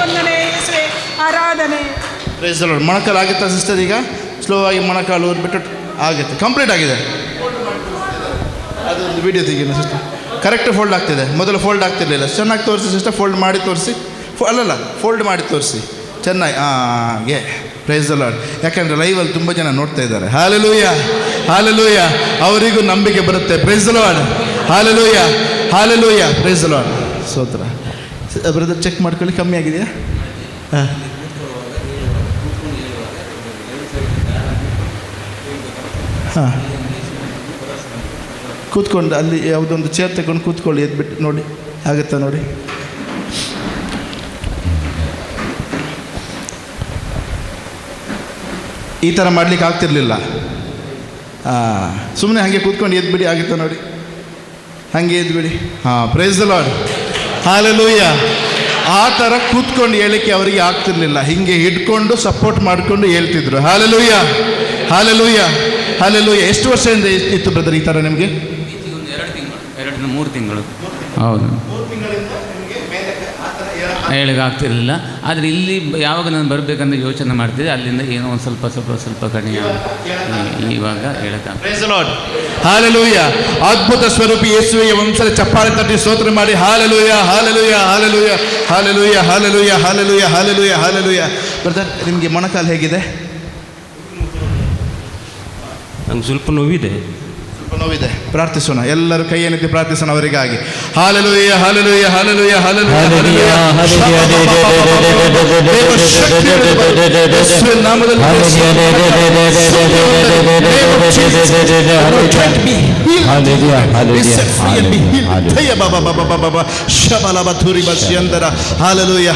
ವಂದನೆ, ಯೇಸುವೇ ಆರಾಧನೆ. Praise the Lord. ಮೊಣಕಾಲು ಆಗುತ್ತಾ ಸಿಸ್ಟರ್? ಈಗ ಸ್ಲೋ ಆಗಿ ಮೊಣಕಾಲು ಬಿಟ್ಟು ಆಗುತ್ತೆ, ಕಂಪ್ಲೀಟ್ ಆಗಿದೆ. ಅದೊಂದು ವಿಡಿಯೋ ತೆಗೀನಿ ಸಿಸ್ಟರ್. ಕರೆಕ್ಟ್ ಫೋಲ್ಡ್ ಆಗ್ತಿದೆ. ಮೊದಲು ಫೋಲ್ಡ್ ಆಗ್ತಿರ್ಲಿಲ್ಲ. ಚೆನ್ನಾಗಿ ತೋರಿಸಿ ಸಿಸ್ಟರ್. ಫೋಲ್ಡ್ ಮಾಡಿ ತೋರಿಸಿ. ಅಲ್ಲಲ್ಲ, ಫೋಲ್ಡ್ ಮಾಡಿ ತೋರಿಸಿ ಚೆನ್ನಾಗಿ. ಹಾಗೆ. Praise the Lord. ಯಾಕಂದರೆ ಲೈವಲ್ಲಿ ತುಂಬ ಜನ ನೋಡ್ತಾ ಇದ್ದಾರೆ. Hallelujah, hallelujah. ಅವರಿಗೂ ನಂಬಿಕೆ ಬರುತ್ತೆ. Praise the lord. Hallelujah, hallelujah. Praise the Lord. ಸ್ತೋತ್ರ. ಬ್ರದರ್ ಚೆಕ್ ಮಾಡ್ಕೊಳ್ಳಿ, ಕಮ್ಮಿ ಆಗಿದೆಯಾ? ಹಾಂ. ಹಾಂ, ಕೂತ್ಕೊಂಡು ಅಲ್ಲಿ ಯಾವುದೊಂದು ಚೇರ್ ತಗೊಂಡು ಕೂತ್ಕೊಳ್ಳಿ. ಎದ್ಬಿಟ್ಟು ನೋಡಿ, ಆಗುತ್ತಾ ನೋಡಿ. ಈ ಥರ ಮಾಡಲಿಕ್ಕೆ ಆಗ್ತಿರ್ಲಿಲ್ಲ. ಸುಮ್ಮನೆ ಹಾಗೆ ಕೂತ್ಕೊಂಡು ಎದ್ಬಿಡಿ, ಆಗುತ್ತಾ ನೋಡಿ. ಹಾಗೆ ಎದ್ಬಿಡಿ. ಹಾಂ, ಪ್ರೈಸ್ ದಿ ಲಾರ್ಡ್. ಹಲ್ಲೆಲೂಯಾ. ಆ ಥರ ಕೂತ್ಕೊಂಡು ಹೇಳಲಿಕ್ಕೆ ಅವರಿಗೆ ಆಗ್ತಿರ್ಲಿಲ್ಲ. ಹಿಂಗೆ ಹಿಡ್ಕೊಂಡು ಸಪೋರ್ಟ್ ಮಾಡಿಕೊಂಡು ಹೇಳ್ತಿದ್ರು. Hallelujah, hallelujah, hallelujah. ಎಷ್ಟು ವರ್ಷದಿಂದ ಇತ್ತು ಬ್ರದರ್ ಈ ಥರ ನಿಮಗೆ? 2-3 ತಿಂಗಳು. ಹೌದು, ಹೇಳಕ್ಕೆ ಆಗ್ತಿರಲಿಲ್ಲ. ಆದರೆ ಇಲ್ಲಿ ಯಾವಾಗ ನಾನು ಬರಬೇಕಂತ ಯೋಚನೆ ಮಾಡ್ತಿದ್ದೆ, ಅಲ್ಲಿಂದ ಏನೋ ಒಂದು ಸ್ವಲ್ಪ ಕಡಿಮೆ ಇವಾಗ ಹೇಳಕ್ಕೆ. Praise the lord. ಹಲ್ಲೆಲೂಯಾ. ಅದ್ಭುತ ಸ್ವರೂಪಿ ಯೇಸುವಿಗೆ ಒಂದ್ಸಲ ಚಪ್ಪಾಳೆ ತಟ್ಟಿ ಸ್ತೋತ್ರ ಮಾಡಿ. Hallelujah, hallelujah, hallelujah, hallelujah, hallelujah, hallelujah, hallelujah, hallelujah. Brother, ನಿಮಗೆ ಮೊಣಕಾಲು ಹೇಗಿದೆ? ನಂಗೆ ಸ್ವಲ್ಪ ನೋವಿದೆ. ನೋವಿದೆ. ಪ್ರಾರ್ಥಿಸೋಣ, ಎಲ್ಲರೂ ಕೈಯನ್ನೆತ್ತಿ ಪ್ರಾರ್ಥಿಸೋಣ ಅವರಿಗಾಗಿ. Hallelujah, hallelujah, hallelujah, hallelujah. ನಾಮದಲ್ಲಿ ಹಾಲೆಲೂಯಾ,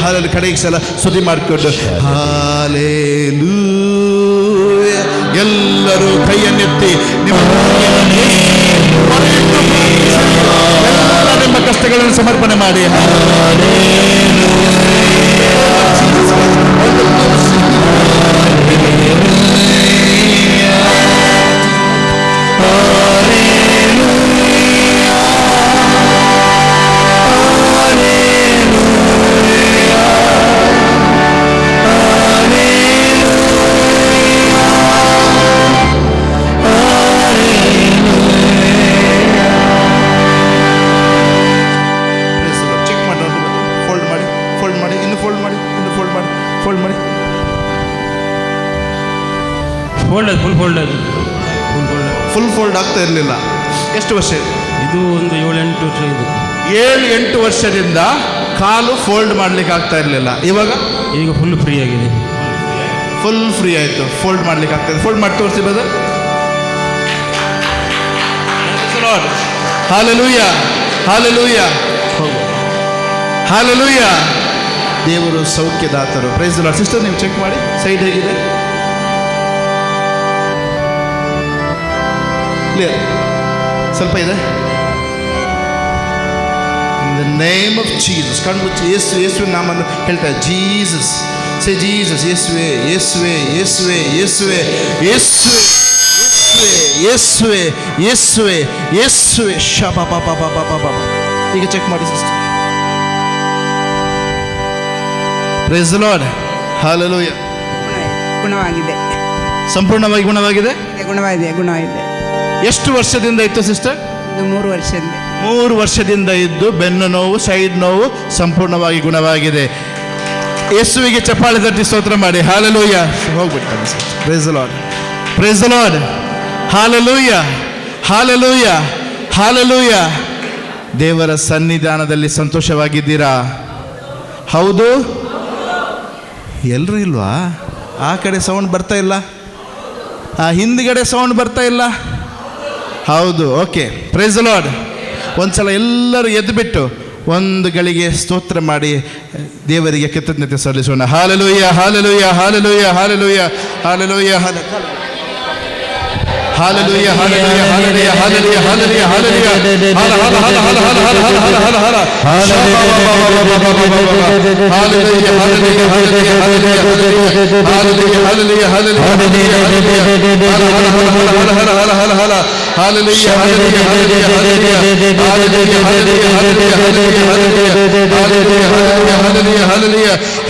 ಹಾಲೆಲು. ಕಡೆಗೆ ಸಲ ಸ್ತುತಿ ಮಾಡಿಕೊಂಡು ಹಾಲೆಲೂಯಾ. ಎಲ್ಲರೂ ಕೈಯನ್ನೆತ್ತಿ ನಿಮ್ಮ ಕಷ್ಟಗಳನ್ನು ಸಮರ್ಪಣೆ ಮಾಡಿ. ಫುಲ್ ಫೋಲ್ಡ್ ಆಗ್ತಾ ಇರಲಿಲ್ಲ. ಎಷ್ಟು ವರ್ಷ ಇದು? ಒಂದು 7-8 ವರ್ಷ ಇದು. 7-8 ವರ್ಷದಿಂದ ಕಾಲು ಫೋಲ್ಡ್ ಮಾಡ್ಲಿಕ್ಕೆ ಆಗ್ತಾ ಇರಲಿಲ್ಲ. ಈಗ ಫುಲ್ ಫ್ರೀ ಆಗಿದೆ. ಫುಲ್ ಫ್ರೀ ಆಯಿತು. ಫೋಲ್ಡ್ ಮಾಡ್ಲಿಕ್ಕೆ ಆಗ್ತದೆ. ಫೋಲ್ಡ್ ಮಾಡಿ ತೋರಿಸಿ ಬ್ರದರ್. Hallelujah, hallelujah, hallelujah. ದೇವರು ಸೌಖ್ಯದಾತರು. Praise the Lord. ಸಿಸ್ಟರ್, ನೀವು ಚೆಕ್ ಮಾಡಿ ಸೈಡ್ ಹೇಗಿದೆ? ಕ್ಲಿಯರ್? ಸ್ವಲ್ಪ ಇದೆ. In the name of Jesus. ಕಣ್ಣು ಯೇಸುವಿನ ನಾಮವನ್ನು ಹೇಳ್ತಾ ಜೀಸಸ್. ಸೇ ಜೀಸಸ್. ಯೇಸುವೆ, ಯೇಸುವೆ, ಯೇಸುವೆ, ಯೇಸುವೆ, ಯೇಸುವೆ, ಯೇಸುವೆ ಯೇಸುವೆ ಯೇಸುವೆ ಈಗ ಚೆಕ್ ಮಾಡಿ sister. Praise the lord. Hallelujah. ಗುಣವಾಗಿದೆ, ಸಂಪೂರ್ಣವಾಗಿ ಗುಣವಾಗಿದೆ. ಗುಣವಾಗಿದೆ. ಎಷ್ಟು ವರ್ಷದಿಂದ ಇತ್ತು ಸಿಸ್ಟರ್? 3 ವರ್ಷದಿಂದ. 3 ವರ್ಷದಿಂದ ಇದ್ದು ಬೆನ್ನು ನೋವು, ಸೈಡ್ ನೋವು ಸಂಪೂರ್ಣವಾಗಿ ಗುಣವಾಗಿದೆ. ಯೇಸುವಿಗೆ ಚಪ್ಪಾಳೆ ತಟ್ಟಿ ಸ್ತೋತ್ರ ಮಾಡಿ. ಹಲ್ಲೆಲೂಯಾ. ಹೋಗ್ಬಿಡ್ತಾನೆ. Praise the Lord. Praise the lord. Hallelujah. Hallelujah. Hallelujah. ದೇವರ ಸನ್ನಿಧಾನದಲ್ಲಿ ಸಂತೋಷವಾಗಿದ್ದೀರಾ? ಹೌದು. ಎಲ್ಲರೂ ಇಲ್ವಾ? ಆ ಕಡೆ ಸೌಂಡ್ ಬರ್ತಾ ಇಲ್ಲ, ಆ ಹಿಂದ್ಗಡೆ ಸೌಂಡ್ ಬರ್ತಾ ಇಲ್ಲ. ಹೌದು. ಓಕೆ. Praise the Lord. ಒಂದ್ಸಲ ಎಲ್ಲರೂ ಎದ್ದುಬಿಟ್ಟು ಒಂದು ಗಳಿಗೆ ಸ್ತೋತ್ರ ಮಾಡಿ ದೇವರಿಗೆ ಕೃತಜ್ಞತೆ ಸಲ್ಲಿಸೋಣ. Hallelujah. Hallelujah. Hallelujah. Hallelujah. Hallelujah. Hallelujah, hallelujah, hallelujah, hallelujah, hallelujah, hallelujah.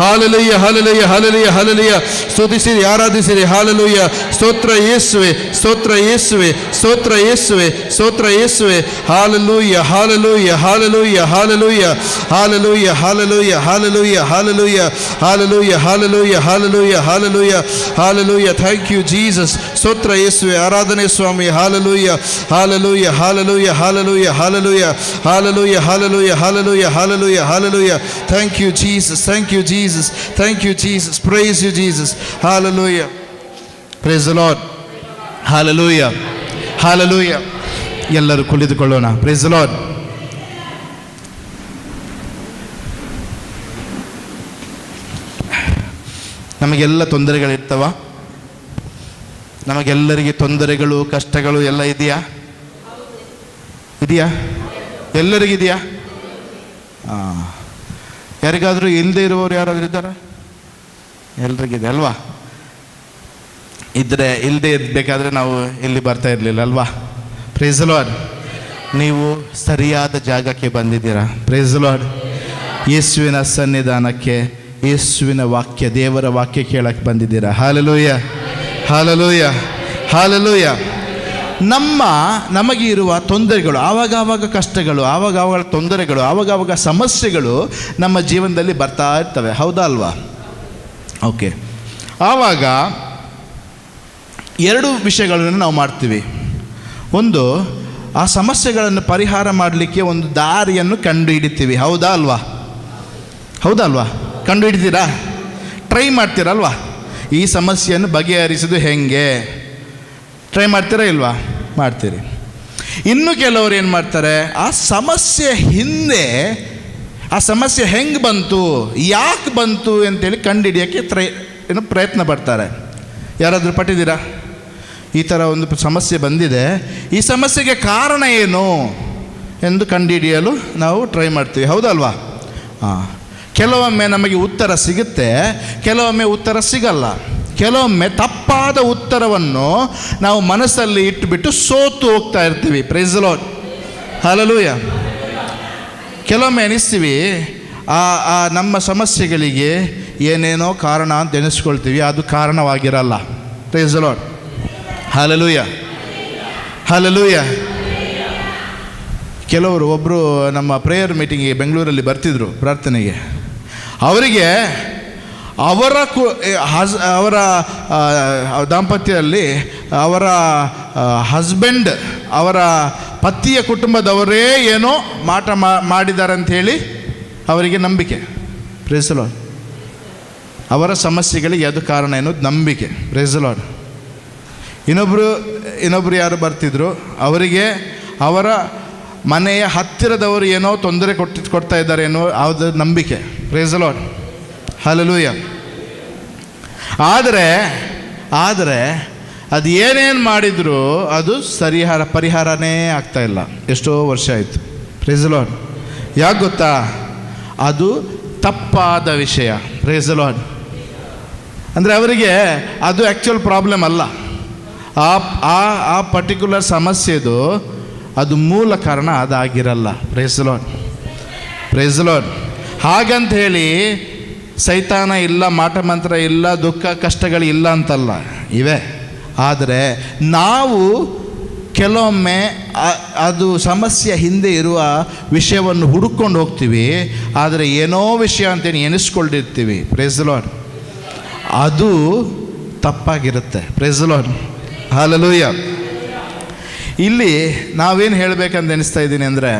Hallelujah, hallelujah, hallelujah, hallelujah. ಸ್ತುತಿಸಿರಿ, ಆರಾಧಿಸಿರಿ. Hallelujah. ಸ್ತೋತ್ರ ಯೇಸುವೆ, ಸ್ತೋತ್ರ ಯೇಸುವೆ, ಸ್ತೋತ್ರ ಯೇಸುವೆ, ಸ್ತೋತ್ರ ಯೇಸುವೆ. Hallelujah, hallelujah, hallelujah, hallelujah, hallelujah, hallelujah, hallelujah, hallelujah, hallelujah, hallelujah, hallelujah, hallelujah, hallelujah. Thank you Jesus. ಸ್ತೋತ್ರ ಯೇಸುವೆ, ಆರಾಧನೆ ಸ್ವಾಮಿ. Hallelujah, hallelujah, hallelujah, hallelujah, hallelujah, hallelujah, hallelujah, hallelujah, hallelujah, hallelujah. Thank you Jesus, thank you Jesus, thank you Jesus. Praise you Jesus. Hallelujah. Praise the Lord. Hallelujah, hallelujah. ಎಲ್ಲರೂ ಕುಳಿತುಕೊಳ್ಳೋಣ. Praise the Lord. ನಮಗೆಲ್ಲ ತೊಂದರೆಗಳಿರ್ತವ? ನಮಗೆಲ್ಲರಿಗೆ ತೊಂದರೆಗಳು, ಕಷ್ಟಗಳು ಎಲ್ಲ ಇದೆಯಾ? ಇದೆಯಾ? ಎಲ್ಲರಿಗಿದೆಯಾ? ಯಾರಿಗಾದರೂ ಇಲ್ಲದೆ ಇರುವವರು ಯಾರಾದರೂ ಇದ್ದಾರಾ? ಎಲ್ರಿಗಿದೆ ಅಲ್ವಾ? ಇದ್ದರೆ ಇಲ್ಲದೆ ಇರಬೇಕಾದ್ರೆ ನಾವು ಇಲ್ಲಿ ಬರ್ತಾ ಇರಲಿಲ್ಲ ಅಲ್ವಾ? Praise the Lord. ನೀವು ಸರಿಯಾದ ಜಾಗಕ್ಕೆ ಬಂದಿದ್ದೀರಾ. Praise the Lord. ಯೇಸುವಿನ ಸನ್ನಿಧಾನಕ್ಕೆ, ಯೇಸುವಿನ ವಾಕ್ಯ, ದೇವರ ವಾಕ್ಯ ಕೇಳಕ್ಕೆ ಬಂದಿದ್ದೀರಾ. Hallelujah, hallelujah, hallelujah. ನಮಗೆ ಇರುವ ತೊಂದರೆಗಳು, ಆವಾಗ ಕಷ್ಟಗಳು, ಆವಾಗ ತೊಂದರೆಗಳು, ಆವಾಗ ಸಮಸ್ಯೆಗಳು ನಮ್ಮ ಜೀವನದಲ್ಲಿ ಬರ್ತಾ ಇರ್ತವೆ. ಹೌದಾ ಅಲ್ವಾ? ಓಕೆ. ಆವಾಗ 2 ವಿಷಯಗಳನ್ನು ನಾವು ಮಾಡ್ತೀವಿ. ಒಂದು, ಆ ಸಮಸ್ಯೆಗಳನ್ನು ಪರಿಹಾರ ಮಾಡಲಿಕ್ಕೆ ಒಂದು ದಾರಿಯನ್ನು ಕಂಡು ಹಿಡಿತೀವಿ. ಹೌದಾ ಅಲ್ವಾ? ಹೌದಾ ಅಲ್ವಾ? ಕಂಡು ಹಿಡಿತೀರಾ? ಟ್ರೈ ಮಾಡ್ತೀರಲ್ವಾ? ಈ ಸಮಸ್ಯೆಯನ್ನು ಬಗೆಹರಿಸೋದು ಹೆಂಗೆ? ಟ್ರೈ ಮಾಡ್ತೀರಾ ಇಲ್ವಾ? ಮಾಡ್ತೀರಿ. ಇನ್ನು ಕೆಲವರು ಏನು ಮಾಡ್ತಾರೆ, ಆ ಸಮಸ್ಯೆ ಹಿಂದೆ ಆ ಸಮಸ್ಯೆ ಹೆಂಗೆ ಬಂತು, ಯಾಕೆ ಬಂತು ಅಂತೇಳಿ ಕಂಡುಹಿಡಿಯೋಕ್ಕೆ ಪ್ರಯತ್ನ ಪಡ್ತಾರೆ. ಯಾರಾದರೂ ಪಟ್ಟಿದ್ದೀರಾ? ಈ ಥರ ಒಂದು ಸಮಸ್ಯೆ ಬಂದಿದೆ, ಈ ಸಮಸ್ಯೆಗೆ ಕಾರಣ ಏನು ಎಂದು ಕಂಡುಹಿಡಿಯಲು ನಾವು ಟ್ರೈ ಮಾಡ್ತೀವಿ. ಹೌದಲ್ವಾ? ಕೆಲವೊಮ್ಮೆ ನಮಗೆ ಉತ್ತರ ಸಿಗುತ್ತೆ, ಕೆಲವೊಮ್ಮೆ ಉತ್ತರ ಸಿಗಲ್ಲ. ಕೆಲವೊಮ್ಮೆ ತಪ್ಪಾದ ಉತ್ತರವನ್ನು ನಾವು ಮನಸ್ಸಲ್ಲಿ ಇಟ್ಟುಬಿಟ್ಟು ಸೋತು ಹೋಗ್ತಾ ಇರ್ತೀವಿ. Praise the lord. ಹಲ್ಲೆಲೂಯಾ. ಕೆಲವೊಮ್ಮೆ ಎನಿಸ್ತೀವಿ ನಮ್ಮ ಸಮಸ್ಯೆಗಳಿಗೆ ಏನೇನೋ ಕಾರಣ ಅಂತ ಎನಿಸ್ಕೊಳ್ತೀವಿ, ಅದು ಕಾರಣವಾಗಿರಲ್ಲ. Praise the lord. Hallelujah, hallelujah. ಒಬ್ಬರು ನಮ್ಮ ಪ್ರೇಯರ್ ಮೀಟಿಂಗಿಗೆ ಬೆಂಗಳೂರಲ್ಲಿ ಬರ್ತಿದ್ರು ಪ್ರಾರ್ಥನೆಗೆ. ಅವರಿಗೆ ಅವರ ದಾಂಪತ್ಯದಲ್ಲಿ ಅವರ ಹಸ್ಬೆಂಡ್, ಅವರ ಪತಿಯ ಕುಟುಂಬದವರೇ ಏನೋ ಮಾಡಿದ್ದಾರೆ ಅಂಥೇಳಿ ಅವರಿಗೆ ನಂಬಿಕೆ. Praise the Lord. ಅವರ ಸಮಸ್ಯೆಗಳಿಗೆ ಅದು ಕಾರಣ ಏನೋ ನಂಬಿಕೆ. Praise the Lord. ಇನ್ನೊಬ್ಬರು ಯಾರು ಬರ್ತಿದ್ರು, ಅವರಿಗೆ ಅವರ ಮನೆಯ ಹತ್ತಿರದವರು ಏನೋ ತೊಂದರೆ ಕೊಡ್ತಾ ಇದ್ದಾರೆ ಏನೋ ಅದು ನಂಬಿಕೆ. Praise the lord. ಹಲ್ಲೆಲೂಯಾ. ಆದರೆ ಅದು ಏನೇನು ಮಾಡಿದರೂ ಅದು ಪರಿಹಾರನೇ ಆಗ್ತಾಯಿಲ್ಲ. ಎಷ್ಟೋ ವರ್ಷ ಆಯಿತು. Praise the lord. ಯಾಕೆ ಗೊತ್ತಾ? ಅದು ತಪ್ಪಾದ ವಿಷಯ. Praise the Lord. ಅಂದರೆ ಅವರಿಗೆ ಅದು ಆ್ಯಕ್ಚುಯಲ್ ಪ್ರಾಬ್ಲಮ್ ಅಲ್ಲ, ಆ ಪರ್ಟಿಕ್ಯುಲರ್ ಸಮಸ್ಯೆದು ಅದು ಮೂಲ ಕಾರಣ ಅದಾಗಿರಲ್ಲ. Price the lord. ಹಾಗಂತ ಹೇಳಿ ಸೈತಾನ ಇಲ್ಲ, ಮಾಟ ಮಂತ್ರ ಇಲ್ಲ, ದುಃಖ ಕಷ್ಟಗಳು ಇಲ್ಲ ಅಂತಲ್ಲ, ಇವೆ. ಆದರೆ ನಾವು ಕೆಲವೊಮ್ಮೆ ಅದು ಸಮಸ್ಯೆ ಹಿಂದೆ ಇರುವ ವಿಷಯವನ್ನು ಹುಡುಕೊಂಡು ಹೋಗ್ತೀವಿ, ಆದರೆ ಏನೋ ವಿಷಯ ಅಂತೇನು ಎನಿಸ್ಕೊಂಡಿರ್ತೀವಿ. Price the Lord. ಅದು ತಪ್ಪಾಗಿರುತ್ತೆ. Praise the Lord. ಹಲ್ಲೆಲೂಯಾ. ಇಲ್ಲಿ ನಾವೇನು ಹೇಳಬೇಕಂತ ಎನಿಸ್ತಾ ಇದ್ದೀನಿ ಅಂದರೆ,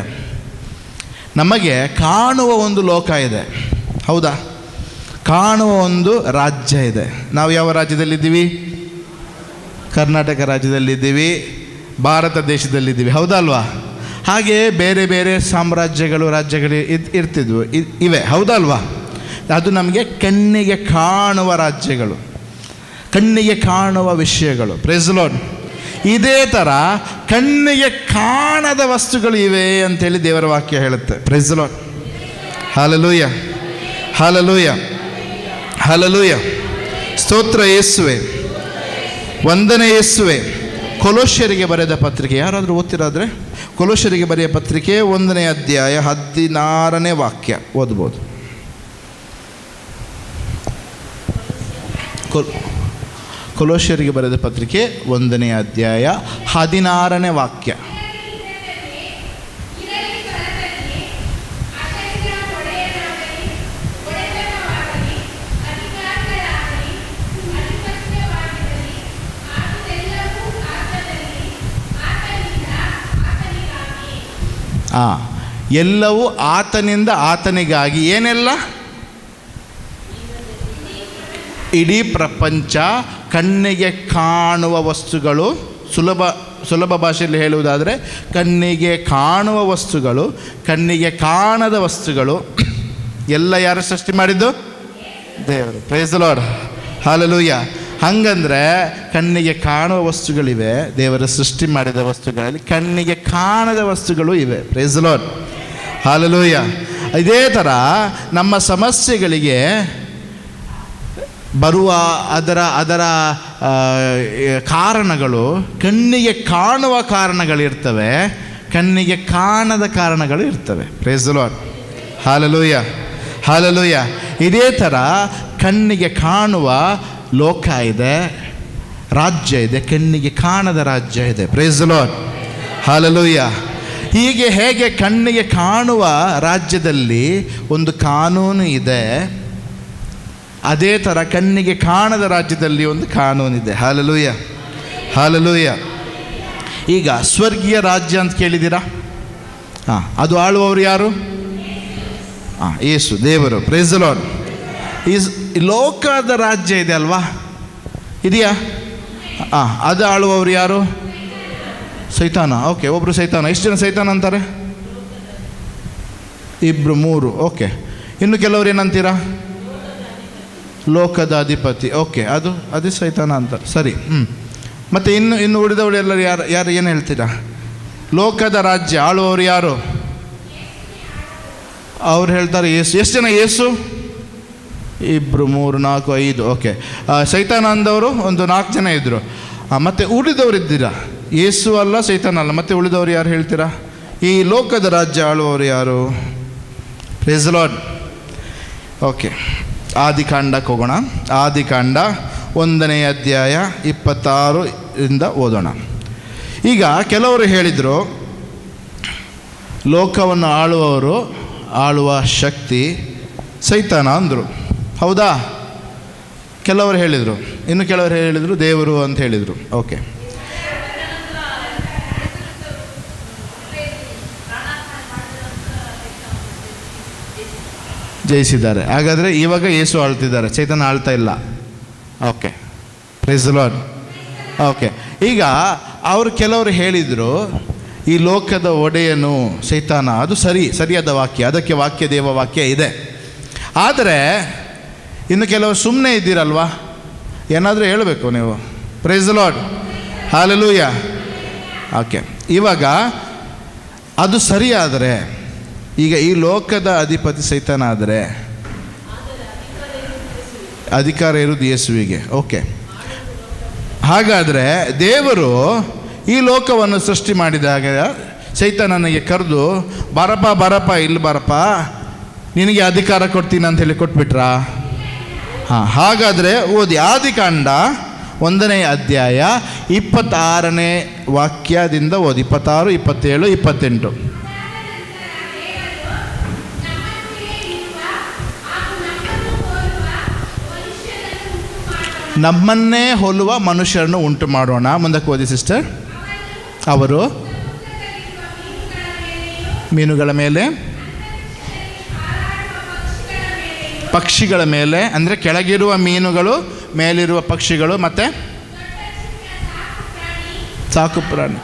ನಮಗೆ ಕಾಣುವ ಒಂದು ಲೋಕ ಇದೆ, ಹೌದಾ? ಕಾಣುವ ಒಂದು ರಾಜ್ಯ ಇದೆ. ನಾವು ಯಾವ ರಾಜ್ಯದಲ್ಲಿದ್ದೀವಿ? ಕರ್ನಾಟಕ ರಾಜ್ಯದಲ್ಲಿದ್ದೀವಿ, ಭಾರತ ದೇಶದಲ್ಲಿದ್ದೀವಿ, ಹೌದಾ ಅಲ್ವಾ? ಹಾಗೆ ಬೇರೆ ಬೇರೆ ಸಾಮ್ರಾಜ್ಯಗಳು, ರಾಜ್ಯಗಳು ಇರ್ತಿದ್ವು, ಇವೆ, ಹೌದಾ ಅಲ್ವಾ? ಅದು ನಮಗೆ ಕಣ್ಣಿಗೆ ಕಾಣುವ ರಾಜ್ಯಗಳು, ಕಣ್ಣಿಗೆ ಕಾಣುವ ವಿಷಯಗಳು. Price the lord. ಇದೇ ಥರ ಕಣ್ಣಿಗೆ ಕಾಣದ ವಸ್ತುಗಳು ಇವೆ ಅಂತೇಳಿ ದೇವರ ವಾಕ್ಯ ಹೇಳುತ್ತೆ. Price the Lord. Hallelujah, hallelujah, hallelujah. ಸ್ತೋತ್ರ ಯೇಸುವೆ, ವಂದನೆ ಯೇಸುವೆ. ಕೊಲೋಸ್ಯರಿಗೆ ಬರೆದ ಪತ್ರಿಕೆ, ಯಾರಾದರೂ ಓದ್ತಿರಾದರೆ ಕೊಲೋಸ್ಯರಿಗೆ ಬರೆಯ ಪತ್ರಿಕೆ 1ನೇ ಅಧ್ಯಾಯ 16ನೇ ವಾಕ್ಯ ಓದ್ಬೋದು. ಕೊಲೋಸ್ಯರಿಗೆ ಬರೆದ ಪತ್ರಿಕೆ 1ನೇ ಅಧ್ಯಾಯ 16ನೇ ವಾಕ್ಯ. ಎಲ್ಲವೂ ಆತನಿಂದ ಆತನಿಗಾಗಿ. ಏನೆಲ್ಲ? ಇಡೀ ಪ್ರಪಂಚ, ಕಣ್ಣಿಗೆ ಕಾಣುವ ವಸ್ತುಗಳು, ಸುಲಭ ಭಾಷೆಯಲ್ಲಿ ಹೇಳುವುದಾದರೆ ಕಣ್ಣಿಗೆ ಕಾಣುವ ವಸ್ತುಗಳು, ಕಣ್ಣಿಗೆ ಕಾಣದ ವಸ್ತುಗಳು ಎಲ್ಲ ಯಾರು ಸೃಷ್ಟಿ ಮಾಡಿದ್ದು? ದೇವರು. Price the Lord. ಹಲ್ಲೆಲೂಯಾ. ಹಂಗಂದ್ರೆ ಕಣ್ಣಿಗೆ ಕಾಣುವ ವಸ್ತುಗಳಿವೆ, ದೇವರ ಸೃಷ್ಟಿ ಮಾಡಿದ ವಸ್ತುಗಳಲ್ಲಿ ಕಣ್ಣಿಗೆ ಕಾಣದ ವಸ್ತುಗಳು ಇವೆ. Price the Lord. ಹಲ್ಲೆಲೂಯಾ. ಇದೇ ಥರ ನಮ್ಮ ಸಮಸ್ಯೆಗಳಿಗೆ ಬರುವ ಅದರ ಕಾರಣಗಳು ಕಣ್ಣಿಗೆ ಕಾಣುವ ಕಾರಣಗಳಿರ್ತವೆ, ಕಣ್ಣಿಗೆ ಕಾಣದ ಕಾರಣಗಳು ಇರ್ತವೆ. Price the Lord. Hallelujah, hallelujah. ಇದೇ ಥರ ಕಣ್ಣಿಗೆ ಕಾಣುವ ಲೋಕ ಇದೆ, ರಾಜ್ಯ ಇದೆ, ಕಣ್ಣಿಗೆ ಕಾಣದ ರಾಜ್ಯ ಇದೆ. Price the Lord. ಹಲ್ಲೆಲೂಯಾ. ಹೀಗೆ ಹೇಗೆ ಕಣ್ಣಿಗೆ ಕಾಣುವ ರಾಜ್ಯದಲ್ಲಿ ಒಂದು ಕಾನೂನು ಇದೆ, ಅದೇ ಥರ ಕಣ್ಣಿಗೆ ಕಾಣದ ರಾಜ್ಯದಲ್ಲಿ ಒಂದು ಕಾನೂನಿದೆ. Hallelujah, hallelujah. ಈಗ ಸ್ವರ್ಗೀಯ ರಾಜ್ಯ ಅಂತ ಕೇಳಿದ್ದೀರಾ? ಅದು ಆಳುವವರು ಯಾರು? ಯೇಸು, ದೇವರು. Price the lord. ಲೋಕದ ರಾಜ್ಯ ಇದೆ ಅಲ್ವಾ, ಇದೆಯಾ? ಅದು ಆಳುವವರು ಯಾರು? ಸೈತಾನ. ಓಕೆ, ಒಬ್ಬರು ಸೈತಾನ. ಎಷ್ಟು ಜನ ಸೈತಾನ ಅಂತಾರೆ? 2 3. ಓಕೆ. ಇನ್ನು ಕೆಲವರು ಏನಂತೀರಾ? ಲೋಕದ ಅಧಿಪತಿ. ಓಕೆ, ಅದು ಸೈತಾನ ಅಂತಾರೆ. ಸರಿ. ಮತ್ತು ಇನ್ನು ಉಳಿದವರು ಎಲ್ಲರೂ ಯಾರು ಏನು ಹೇಳ್ತೀರಾ? ಲೋಕದ ರಾಜ್ಯ ಆಳುವವರು ಯಾರು? ಅವ್ರು ಹೇಳ್ತಾರೆ ಯೇಸು. ಎಷ್ಟು ಜನ ಯೇಸು? 2 3 4 5. ಓಕೆ. ಸೈತಾನ ಅಂದವರು ಒಂದು 4 ಜನ ಇದ್ದರು. ಮತ್ತು ಉಳಿದವರು ಇದ್ದೀರಾ? ಯೇಸು ಅಲ್ಲ, ಸೈತಾನ ಅಲ್ಲ, ಮತ್ತು ಉಳಿದವರು ಯಾರು ಹೇಳ್ತೀರಾ? ಈ ಲೋಕದ ರಾಜ್ಯ ಆಳುವವರು ಯಾರು? Price the Lord. ಓಕೆ, ಆದಿಕಾಂಡಕ್ಕೆ ಹೋಗೋಣ. ಆದಿಕಾಂಡ 1ನೇ ಅಧ್ಯಾಯ 26 ಓದೋಣ. ಈಗ ಕೆಲವರು ಹೇಳಿದರು ಲೋಕವನ್ನು ಆಳುವ ಶಕ್ತಿ ಸೈತಾನ ಅಂದರು, ಹೌದಾ? ಕೆಲವರು ಹೇಳಿದರು. ಇನ್ನು ಕೆಲವರು ಹೇಳಿದರು ದೇವರು ಅಂತ ಹೇಳಿದರು. ಓಕೆ. ಜಯಿಸಿದ್ದಾರೆ. ಹಾಗಾದರೆ ಇವಾಗ ಯೇಸು ಆಳ್ತಿದ್ದಾರೆ, ಚೈತನ್ಯ ಆಳ್ತಾ ಇಲ್ಲ. Okay. Price the Lord. Okay. ಈಗ ಕೆಲವರು ಹೇಳಿದರು ಈ ಲೋಕದ ಒಡೆಯನು ಸೈತಾನ. ಅದು ಸರಿಯಾದ ವಾಕ್ಯ, ಅದಕ್ಕೆ ವಾಕ್ಯ ದೇವ ವಾಕ್ಯ ಇದೆ. ಆದರೆ ಇನ್ನು ಕೆಲವರು ಸುಮ್ಮನೆ ಇದ್ದೀರಲ್ವಾ? ಏನಾದರೂ ಹೇಳಬೇಕು ನೀವು. Price the Lord. Hallelujah. Okay. ಇವಾಗ ಅದು ಸರಿಯಾದರೆ, ಈಗ ಈ ಲೋಕದ ಅಧಿಪತಿ ಸೈತಾನ ಆದರೆ ಅಧಿಕಾರ ಇರುವುದು ಯೇಸುವಿಗೆ. ಓಕೆ. ಹಾಗಾದರೆ ದೇವರು ಈ ಲೋಕವನ್ನು ಸೃಷ್ಟಿ ಮಾಡಿದಾಗ ಸೈತಾನನಿಗೆ ಕರೆದು ಬರಪ್ಪ ಇಲ್ಲಿ ಬರಪ್ಪ, ನಿನಗೆ ಅಧಿಕಾರ ಕೊಡ್ತೀನಿ ಅಂತ ಹೇಳಿ ಕೊಟ್ಬಿಟ್ರಾ? ಹಾಂ, ಹಾಗಾದರೆ ಓದಿ ಆದಿಕಾಂಡ 1ನೇ ಅಧ್ಯಾಯ 26ನೇ ವಾಕ್ಯದಿಂದ ಓದಿ, 26, 27, 28. ನಮ್ಮನ್ನೇ ಹೋಲುವ ಮನುಷ್ಯರನ್ನು ಉಂಟು ಮಾಡೋಣ. ಮುಂದಕ್ಕೆ ಓದಿ ಸಿಸ್ಟರ್. ಅವರು ಮೀನುಗಳ ಮೇಲೆ, ಪಕ್ಷಿಗಳ ಮೇಲೆ, ಅಂದರೆ ಕೆಳಗಿರುವ ಮೀನುಗಳು, ಮೇಲಿರುವ ಪಕ್ಷಿಗಳು, ಮತ್ತು ಸಾಕು ಪ್ರಾಣಿ,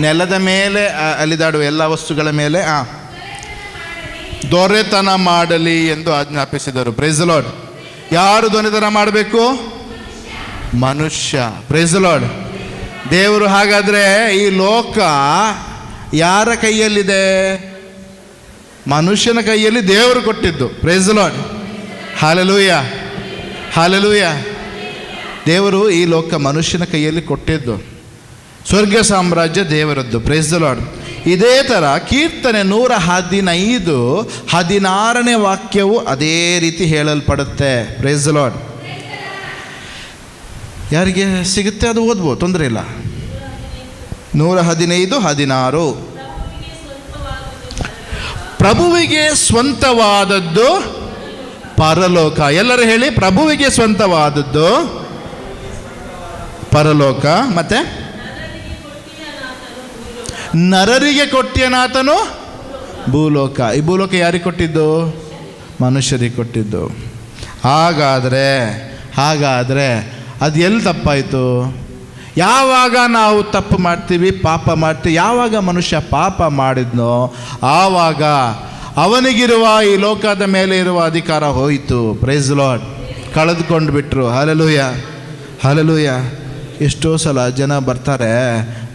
ನೆಲದ ಮೇಲೆ ಅಲಿದಾಡುವ ಎಲ್ಲ ವಸ್ತುಗಳ ಮೇಲೆ ದೊರೆತನ ಮಾಡಲಿ ಎಂದು ಆಜ್ಞಾಪಿಸಿದರು. Price the Lord. ಯಾರು ದೊರೆತನ ಮಾಡಬೇಕು? ಮನುಷ್ಯ. Praise the Lord. ದೇವರು ಹಾಗಾದರೆ ಈ ಲೋಕ ಯಾರ ಕೈಯಲ್ಲಿದೆ? ಮನುಷ್ಯನ ಕೈಯಲ್ಲಿ ದೇವರು ಕೊಟ್ಟಿದ್ದು. Praise the lord. Hallelujah, hallelujah. ದೇವರು ಈ ಲೋಕ ಮನುಷ್ಯನ ಕೈಯಲ್ಲಿ ಕೊಟ್ಟಿದ್ದು. ಸ್ವರ್ಗ ಸಾಮ್ರಾಜ್ಯ ದೇವರದ್ದು. Price the lord. ಇದೇ ಥರ ಕೀರ್ತನೆ 115 16ನೇ ವಾಕ್ಯವು ಅದೇ ರೀತಿ ಹೇಳಲ್ಪಡುತ್ತೆ. Price the lord. ಯಾರಿಗೆ ಸಿಗುತ್ತೆ ಅದು ಓದ್ಬೋದು, ತೊಂದರೆ ಇಲ್ಲ. 115, 16. ಪ್ರಭುವಿಗೆ ಸ್ವಂತವಾದದ್ದು ಪರಲೋಕ. ಎಲ್ಲರೂ ಹೇಳಿ, ಪ್ರಭುವಿಗೆ ಸ್ವಂತವಾದದ್ದು ಪರಲೋಕ. ಮತ್ತೆ ನರರಿಗೆ ಕೊಟ್ಟಿಯನಾತನು ಭೂಲೋಕ. ಈ ಭೂಲೋಕ ಯಾರಿಗೆ ಕೊಟ್ಟಿದ್ದು? ಮನುಷ್ಯರಿಗೆ ಕೊಟ್ಟಿದ್ದು. ಹಾಗಾದರೆ ಅದು ಎಲ್ಲಿ ತಪ್ಪಾಯಿತು? ಯಾವಾಗ ನಾವು ತಪ್ಪು ಮಾಡ್ತೀವಿ, ಪಾಪ ಮಾಡ್ತೀವಿ, ಯಾವಾಗ ಮನುಷ್ಯ ಪಾಪ ಮಾಡಿದ್ನೋ ಆವಾಗ ಅವನಿಗಿರುವ ಈ ಲೋಕದ ಮೇಲೆ ಇರುವ ಅಧಿಕಾರ ಹೋಯಿತು. Praise the Lord. ಕಳೆದುಕೊಂಡು ಬಿಟ್ಟರು. Hallelujah, hallelujah. ಎಷ್ಟೋ ಸಲ ಜನ ಬರ್ತಾರೆ,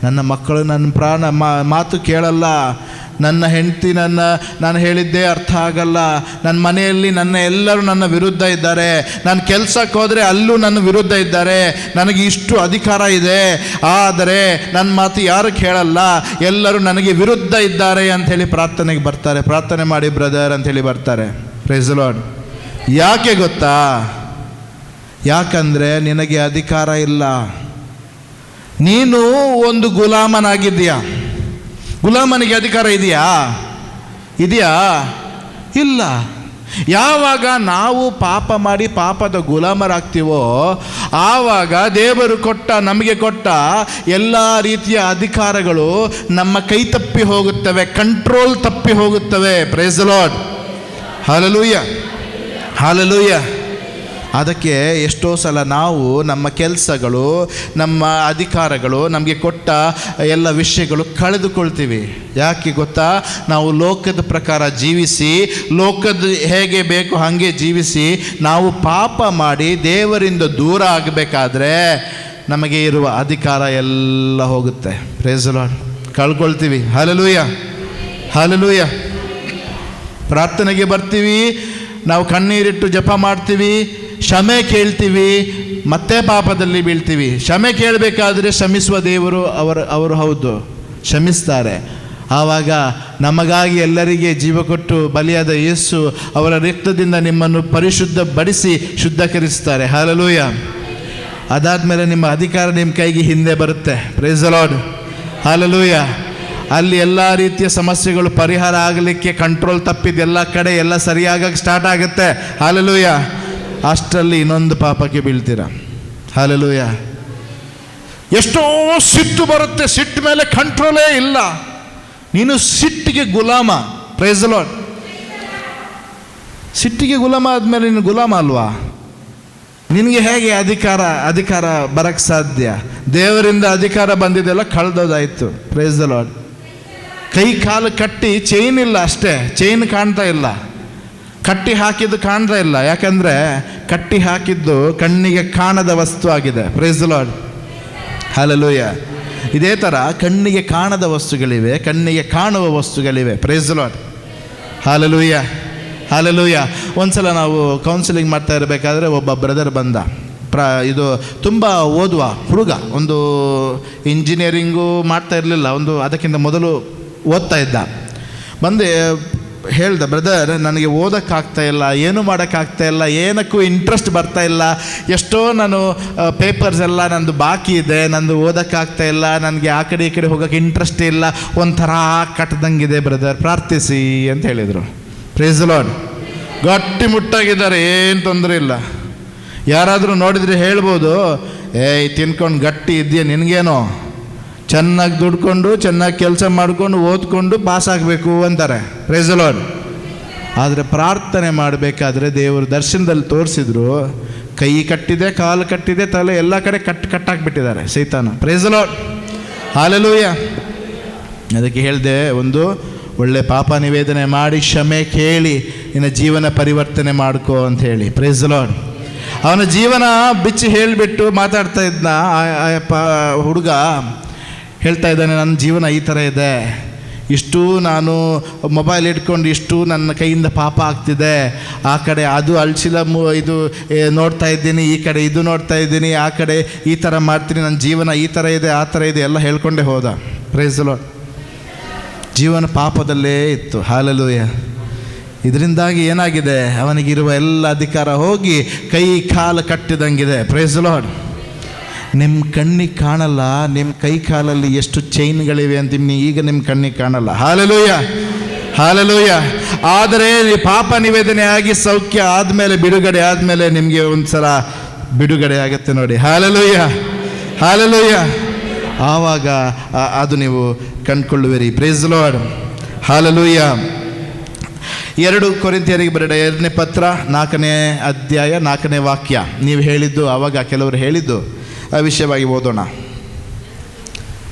ನನ್ನ ಮಕ್ಕಳು ನನ್ನ ಪ್ರಾಣ ಮಾತು ಕೇಳಲ್ಲ, ನನ್ನ ಹೆಂಡತಿ ನಾನು ಹೇಳಿದ್ದೇ ಅರ್ಥ ಆಗಲ್ಲ, ನನ್ನ ಮನೆಯಲ್ಲಿ ಎಲ್ಲರೂ ನನ್ನ ವಿರುದ್ಧ ಇದ್ದಾರೆ, ನಾನು ಕೆಲಸಕ್ಕೆ ಹೋದರೆ ಅಲ್ಲೂ ನನ್ನ ವಿರುದ್ಧ ಇದ್ದಾರೆ, ನನಗೆ ಇಷ್ಟು ಅಧಿಕಾರ ಇದೆ ಆದರೆ ನನ್ನ ಮಾತು ಯಾರು ಕೇಳಲ್ಲ, ಎಲ್ಲರೂ ನನಗೆ ವಿರುದ್ಧ ಇದ್ದಾರೆ ಅಂಥೇಳಿ ಪ್ರಾರ್ಥನೆಗೆ ಬರ್ತಾರೆ. ಪ್ರಾರ್ಥನೆ ಮಾಡಿ ಬ್ರದರ್ ಅಂಥೇಳಿ ಬರ್ತಾರೆ. Praise the lord. ಯಾಕೆ ಗೊತ್ತಾ? ಯಾಕಂದರೆ ನಿನಗೆ ಅಧಿಕಾರ ಇಲ್ಲ. ನೀನು ಒಂದು ಗುಲಾಮನಾಗಿದ್ದೀಯಾ? ಗುಲಾಮನಿಗೆ ಅಧಿಕಾರ ಇದೆಯಾ? ಇಲ್ಲ. ಯಾವಾಗ ನಾವು ಪಾಪ ಮಾಡಿ ಪಾಪದ ಗುಲಾಮರಾಗ್ತೀವೋ ಆವಾಗ ದೇವರು ನಮಗೆ ಕೊಟ್ಟ ಎಲ್ಲ ರೀತಿಯ ಅಧಿಕಾರಗಳು ನಮ್ಮ ಕೈ ತಪ್ಪಿ ಹೋಗುತ್ತವೆ, ಕಂಟ್ರೋಲ್ ತಪ್ಪಿ ಹೋಗುತ್ತವೆ. Praise the lord. Hallelujah, hallelujah. ಅದಕ್ಕೆ ಎಷ್ಟೋ ಸಲ ನಾವು ನಮ್ಮ ಕೆಲಸಗಳು, ನಮ್ಮ ಅಧಿಕಾರಗಳು, ನಮಗೆ ಕೊಟ್ಟ ಎಲ್ಲ ವಿಷಯಗಳು ಕಳೆದುಕೊಳ್ತೀವಿ. ಯಾಕೆ ಗೊತ್ತಾ? ನಾವು ಲೋಕದ ಪ್ರಕಾರ ಜೀವಿಸಿ, ಲೋಕದ ಹೇಗೆ ಬೇಕು ಹಾಗೆ ಜೀವಿಸಿ ನಾವು ಪಾಪ ಮಾಡಿ ದೇವರಿಂದ ದೂರ ಆಗಬೇಕಾದ್ರೆ ನಮಗೆ ಇರುವ ಅಧಿಕಾರ ಎಲ್ಲ ಹೋಗುತ್ತೆ. Praise the Lord. ಕಳ್ಕೊಳ್ತೀವಿ. Hallelujah, hallelujah. ಪ್ರಾರ್ಥನೆಗೆ ಬರ್ತೀವಿ, ನಾವು ಕಣ್ಣೀರಿಟ್ಟು ಜಪ ಮಾಡ್ತೀವಿ, ಕ್ಷಮೆ ಕೇಳ್ತೀವಿ, ಮತ್ತೆ ಪಾಪದಲ್ಲಿ ಬೀಳ್ತೀವಿ. ಕ್ಷಮೆ ಕೇಳಬೇಕಾದ್ರೆ ಕ್ಷಮಿಸುವ ದೇವರು ಅವರು ಹೌದು, ಕ್ಷಮಿಸ್ತಾರೆ. ಆವಾಗ ನಮಗಾಗಿ ಎಲ್ಲರಿಗೆ ಜೀವ ಕೊಟ್ಟು ಬಲಿಯಾದ ಯೇಸು ಅವರ ರಕ್ತದಿಂದ ನಿಮ್ಮನ್ನು ಪರಿಶುದ್ಧಪಡಿಸಿ ಶುದ್ಧೀಕರಿಸ್ತಾರೆ. ಹಲ್ಲೆಲೂಯ. ಅದಾದಮೇಲೆ ನಿಮ್ಮ ಅಧಿಕಾರ ನಿಮ್ಮ ಕೈಗೆ ಹಿಂದೆ ಬರುತ್ತೆ. Praise the lord. ಹಲ್ಲೆಲೂಯ. ಅಲ್ಲಿ ಎಲ್ಲ ರೀತಿಯ ಸಮಸ್ಯೆಗಳು ಪರಿಹಾರ ಆಗಲಿಕ್ಕೆ ಕಂಟ್ರೋಲ್ ತಪ್ಪಿದ ಎಲ್ಲ ಕಡೆ ಎಲ್ಲ ಸರಿಯಾಗಕ್ಕೆ ಸ್ಟಾರ್ಟ್ ಆಗುತ್ತೆ. ಹಲ್ಲೆಲೂಯ. ಅಷ್ಟರಲ್ಲಿ ಇನ್ನೊಂದು ಪಾಪಕ್ಕೆ ಬೀಳ್ತೀರ. ಹಲ್ಲೆಲೂಯ. ಎಷ್ಟೋ ಸಿಟ್ಟು ಬರುತ್ತೆ, ಸಿಟ್ಟು ಮೇಲೆ ಕಂಟ್ರೋಲೇ ಇಲ್ಲ, ನೀನು ಸಿಟ್ಟಿಗೆ ಗುಲಾಮ. Praise the Lord. ಸಿಟ್ಟಿಗೆ ಗುಲಾಮ ಆದಮೇಲೆ ನೀನು ಗುಲಾಮ ಅಲ್ವಾ? ನಿನಗೆ ಹೇಗೆ ಅಧಿಕಾರ ಬರಕ್ಕೆ ಸಾಧ್ಯ? ದೇವರಿಂದ ಅಧಿಕಾರ ಬಂದಿದ್ದೆಲ್ಲ ಕಳೆದೋದಾಯಿತು. Praise the Lord. ಕೈ ಕಾಲು ಕಟ್ಟಿ ಚೈನ್ ಇಲ್ಲ ಅಷ್ಟೇ, ಚೈನ್ ಕಾಣ್ತಾ ಇಲ್ಲ, ಕಟ್ಟಿ ಹಾಕಿದ್ದು ಕಾಣ್ತಾ ಇಲ್ಲ. ಯಾಕಂದರೆ ಕಟ್ಟಿ ಹಾಕಿದ್ದು ಕಣ್ಣಿಗೆ ಕಾಣದ ವಸ್ತು ಆಗಿದೆ. Praise the lord. ಹಲ್ಲೆಲೂಯ. ಇದೇ ಥರ ಕಣ್ಣಿಗೆ ಕಾಣದ ವಸ್ತುಗಳಿವೆ, ಕಣ್ಣಿಗೆ ಕಾಣುವ ವಸ್ತುಗಳಿವೆ. Praise the lord. Hallelujah, hallelujah. ಒಂದ್ಸಲ ನಾವು ಕೌನ್ಸಿಲಿಂಗ್ ಮಾಡ್ತಾ ಇರಬೇಕಾದ್ರೆ ಒಬ್ಬ ಬ್ರದರ್ ಬಂದ. ಇದು ತುಂಬ ಓದುವ ಹುಡುಗ, ಒಂದು ಇಂಜಿನಿಯರಿಂಗು ಮಾಡ್ತಾ ಇರಲಿಲ್ಲ, ಒಂದು ಅದಕ್ಕಿಂತ ಮೊದಲು ಓದ್ತಾ ಇದ್ದ. ಬಂದು ಹೇಳ್ದ, ಬ್ರದರ್ ನನಗೆ ಓದೋಕ್ಕಾಗ್ತಾ ಇಲ್ಲ, ಏನೂ ಮಾಡೋಕ್ಕಾಗ್ತಾ ಇಲ್ಲ, ಏನಕ್ಕೂ ಇಂಟ್ರೆಸ್ಟ್ ಬರ್ತಾ ಇಲ್ಲ, ಎಷ್ಟೋ ನಾನು ಪೇಪರ್ಸ್ ಎಲ್ಲ ನಂದು ಬಾಕಿ ಇದೆ, ನಂದು ಓದೋಕ್ಕಾಗ್ತಾ ಇಲ್ಲ, ನನಗೆ ಆ ಕಡೆ ಈ ಕಡೆ ಹೋಗೋಕ್ಕೆ ಇಂಟ್ರೆಸ್ಟ್ ಇಲ್ಲ, ಒಂಥರ ಕಟ್ಟದಂಗಿದೆ ಬ್ರದರ್, ಪ್ರಾರ್ಥಿಸಿ ಅಂತ ಹೇಳಿದರು. Praise the Lord. ಗಟ್ಟಿ ಮುಟ್ಟಾಗಿದ್ದಾರೆ, ಏನು ತೊಂದರೆ ಇಲ್ಲ. ಯಾರಾದರೂ ನೋಡಿದರೆ ಹೇಳ್ಬೋದು, ಏಯ್ ತಿನ್ಕೊಂಡು ಗಟ್ಟಿ ಇದೆಯಾ ನಿನಗೇನೋ, ಚೆನ್ನಾಗಿ ದುಡ್ಕೊಂಡು ಚೆನ್ನಾಗಿ ಕೆಲಸ ಮಾಡಿಕೊಂಡು ಓದ್ಕೊಂಡು ಪಾಸ್ ಆಗಬೇಕು ಅಂತಾರೆ. Praise the lord. ಆದರೆ ಪ್ರಾರ್ಥನೆ ಮಾಡಬೇಕಾದ್ರೆ ದೇವರು ದರ್ಶನದಲ್ಲಿ ತೋರಿಸಿದ್ರು, ಕೈ ಕಟ್ಟಿದೆ, ಕಾಲು ಕಟ್ಟಿದೆ, ತಲೆ ಎಲ್ಲ ಕಡೆ ಕಟ್ಟಾಕ್ಬಿಟ್ಟಿದ್ದಾರೆ ಸೈತಾನ. Praise the lord. ಹಾಲೆಲೂಯ. ಅದಕ್ಕೆ ಹೇಳಿದೆ, ಒಂದು ಒಳ್ಳೆ ಪಾಪ ನಿವೇದನೆ ಮಾಡಿ ಕ್ಷಮೆ ಕೇಳಿ ನಿನ್ನ ಜೀವನ ಪರಿವರ್ತನೆ ಮಾಡ್ಕೋ ಅಂತ ಹೇಳಿ. Praise the Lord. ಅವನ ಜೀವನ ಬಿಚ್ಚಿ ಹೇಳಿಬಿಟ್ಟು ಮಾತಾಡ್ತಾ ಇದ್ನ ಹುಡುಗ. ಹೇಳ್ತಾ ಇದ್ದಾನೆ, ನನ್ನ ಜೀವನ ಈ ಥರ ಇದೆ, ಇಷ್ಟು ನಾನು ಮೊಬೈಲ್ ಇಟ್ಕೊಂಡು ಇಷ್ಟು ನನ್ನ ಕೈಯಿಂದ ಪಾಪ ಆಗ್ತಿದೆ, ಆ ಕಡೆ ಅದು ಅಳಿಸಿದ ಇದು ನೋಡ್ತಾ ಇದ್ದೀನಿ, ಈ ಕಡೆ ಇದು ನೋಡ್ತಾ ಇದ್ದೀನಿ, ಆ ಕಡೆ ಈ ಥರ ಮಾಡ್ತೀನಿ, ನನ್ನ ಜೀವನ ಈ ಥರ ಇದೆ, ಆ ಥರ ಇದೆ ಎಲ್ಲ ಹೇಳ್ಕೊಂಡೇ ಹೋದ. Praise the Lord. ಜೀವನ ಪಾಪದಲ್ಲೇ ಇತ್ತು. ಹಾಲೆಲೂಯ. ಇದರಿಂದಾಗಿ ಏನಾಗಿದೆ, ಅವನಿಗಿರುವ ಎಲ್ಲ ಅಧಿಕಾರ ಹೋಗಿ ಕೈ ಕಾಲು ಕಟ್ಟಿದಂಗಿದೆ. Praise the Lord. ನಿಮ್ಮ ಕಣ್ಣಿಗೆ ಕಾಣಲ್ಲ, ನಿಮ್ಮ ಕೈ ಕಾಲಲ್ಲಿ ಎಷ್ಟು ಚೈನ್ಗಳಿವೆ ಅಂತ ಈಗ ನಿಮ್ಮ ಕಣ್ಣಿಗೆ ಕಾಣಲ್ಲ. Hallelujah, hallelujah. ಆದರೆ ಪಾಪ ನಿವೇದನೆ ಆಗಿ ಸೌಖ್ಯ ಆದಮೇಲೆ, ಬಿಡುಗಡೆ ಆದಮೇಲೆ ನಿಮಗೆ ಒಂದು ಸಲ ಬಿಡುಗಡೆ ಆಗುತ್ತೆ ನೋಡಿ. Hallelujah, hallelujah. ಆವಾಗ ಅದು ನೀವು ಕಂಡುಕೊಳ್ಳುವಿರಿ. Praise the lord. ಹಾಲೆಲೂಯ. 2 ಕೊರಿಂಥಿಯರಿಗೆ ಬರೆದ 2ನೇ ಪತ್ರ 4ನೇ ಅಧ್ಯಾಯ 4ನೇ ವಾಕ್ಯ. ನೀವು ಹೇಳಿದ್ದು, ಆವಾಗ ಕೆಲವರು ಹೇಳಿದ್ದು ಆ ವಿಷಯವಾಗಿ ಓದೋಣ.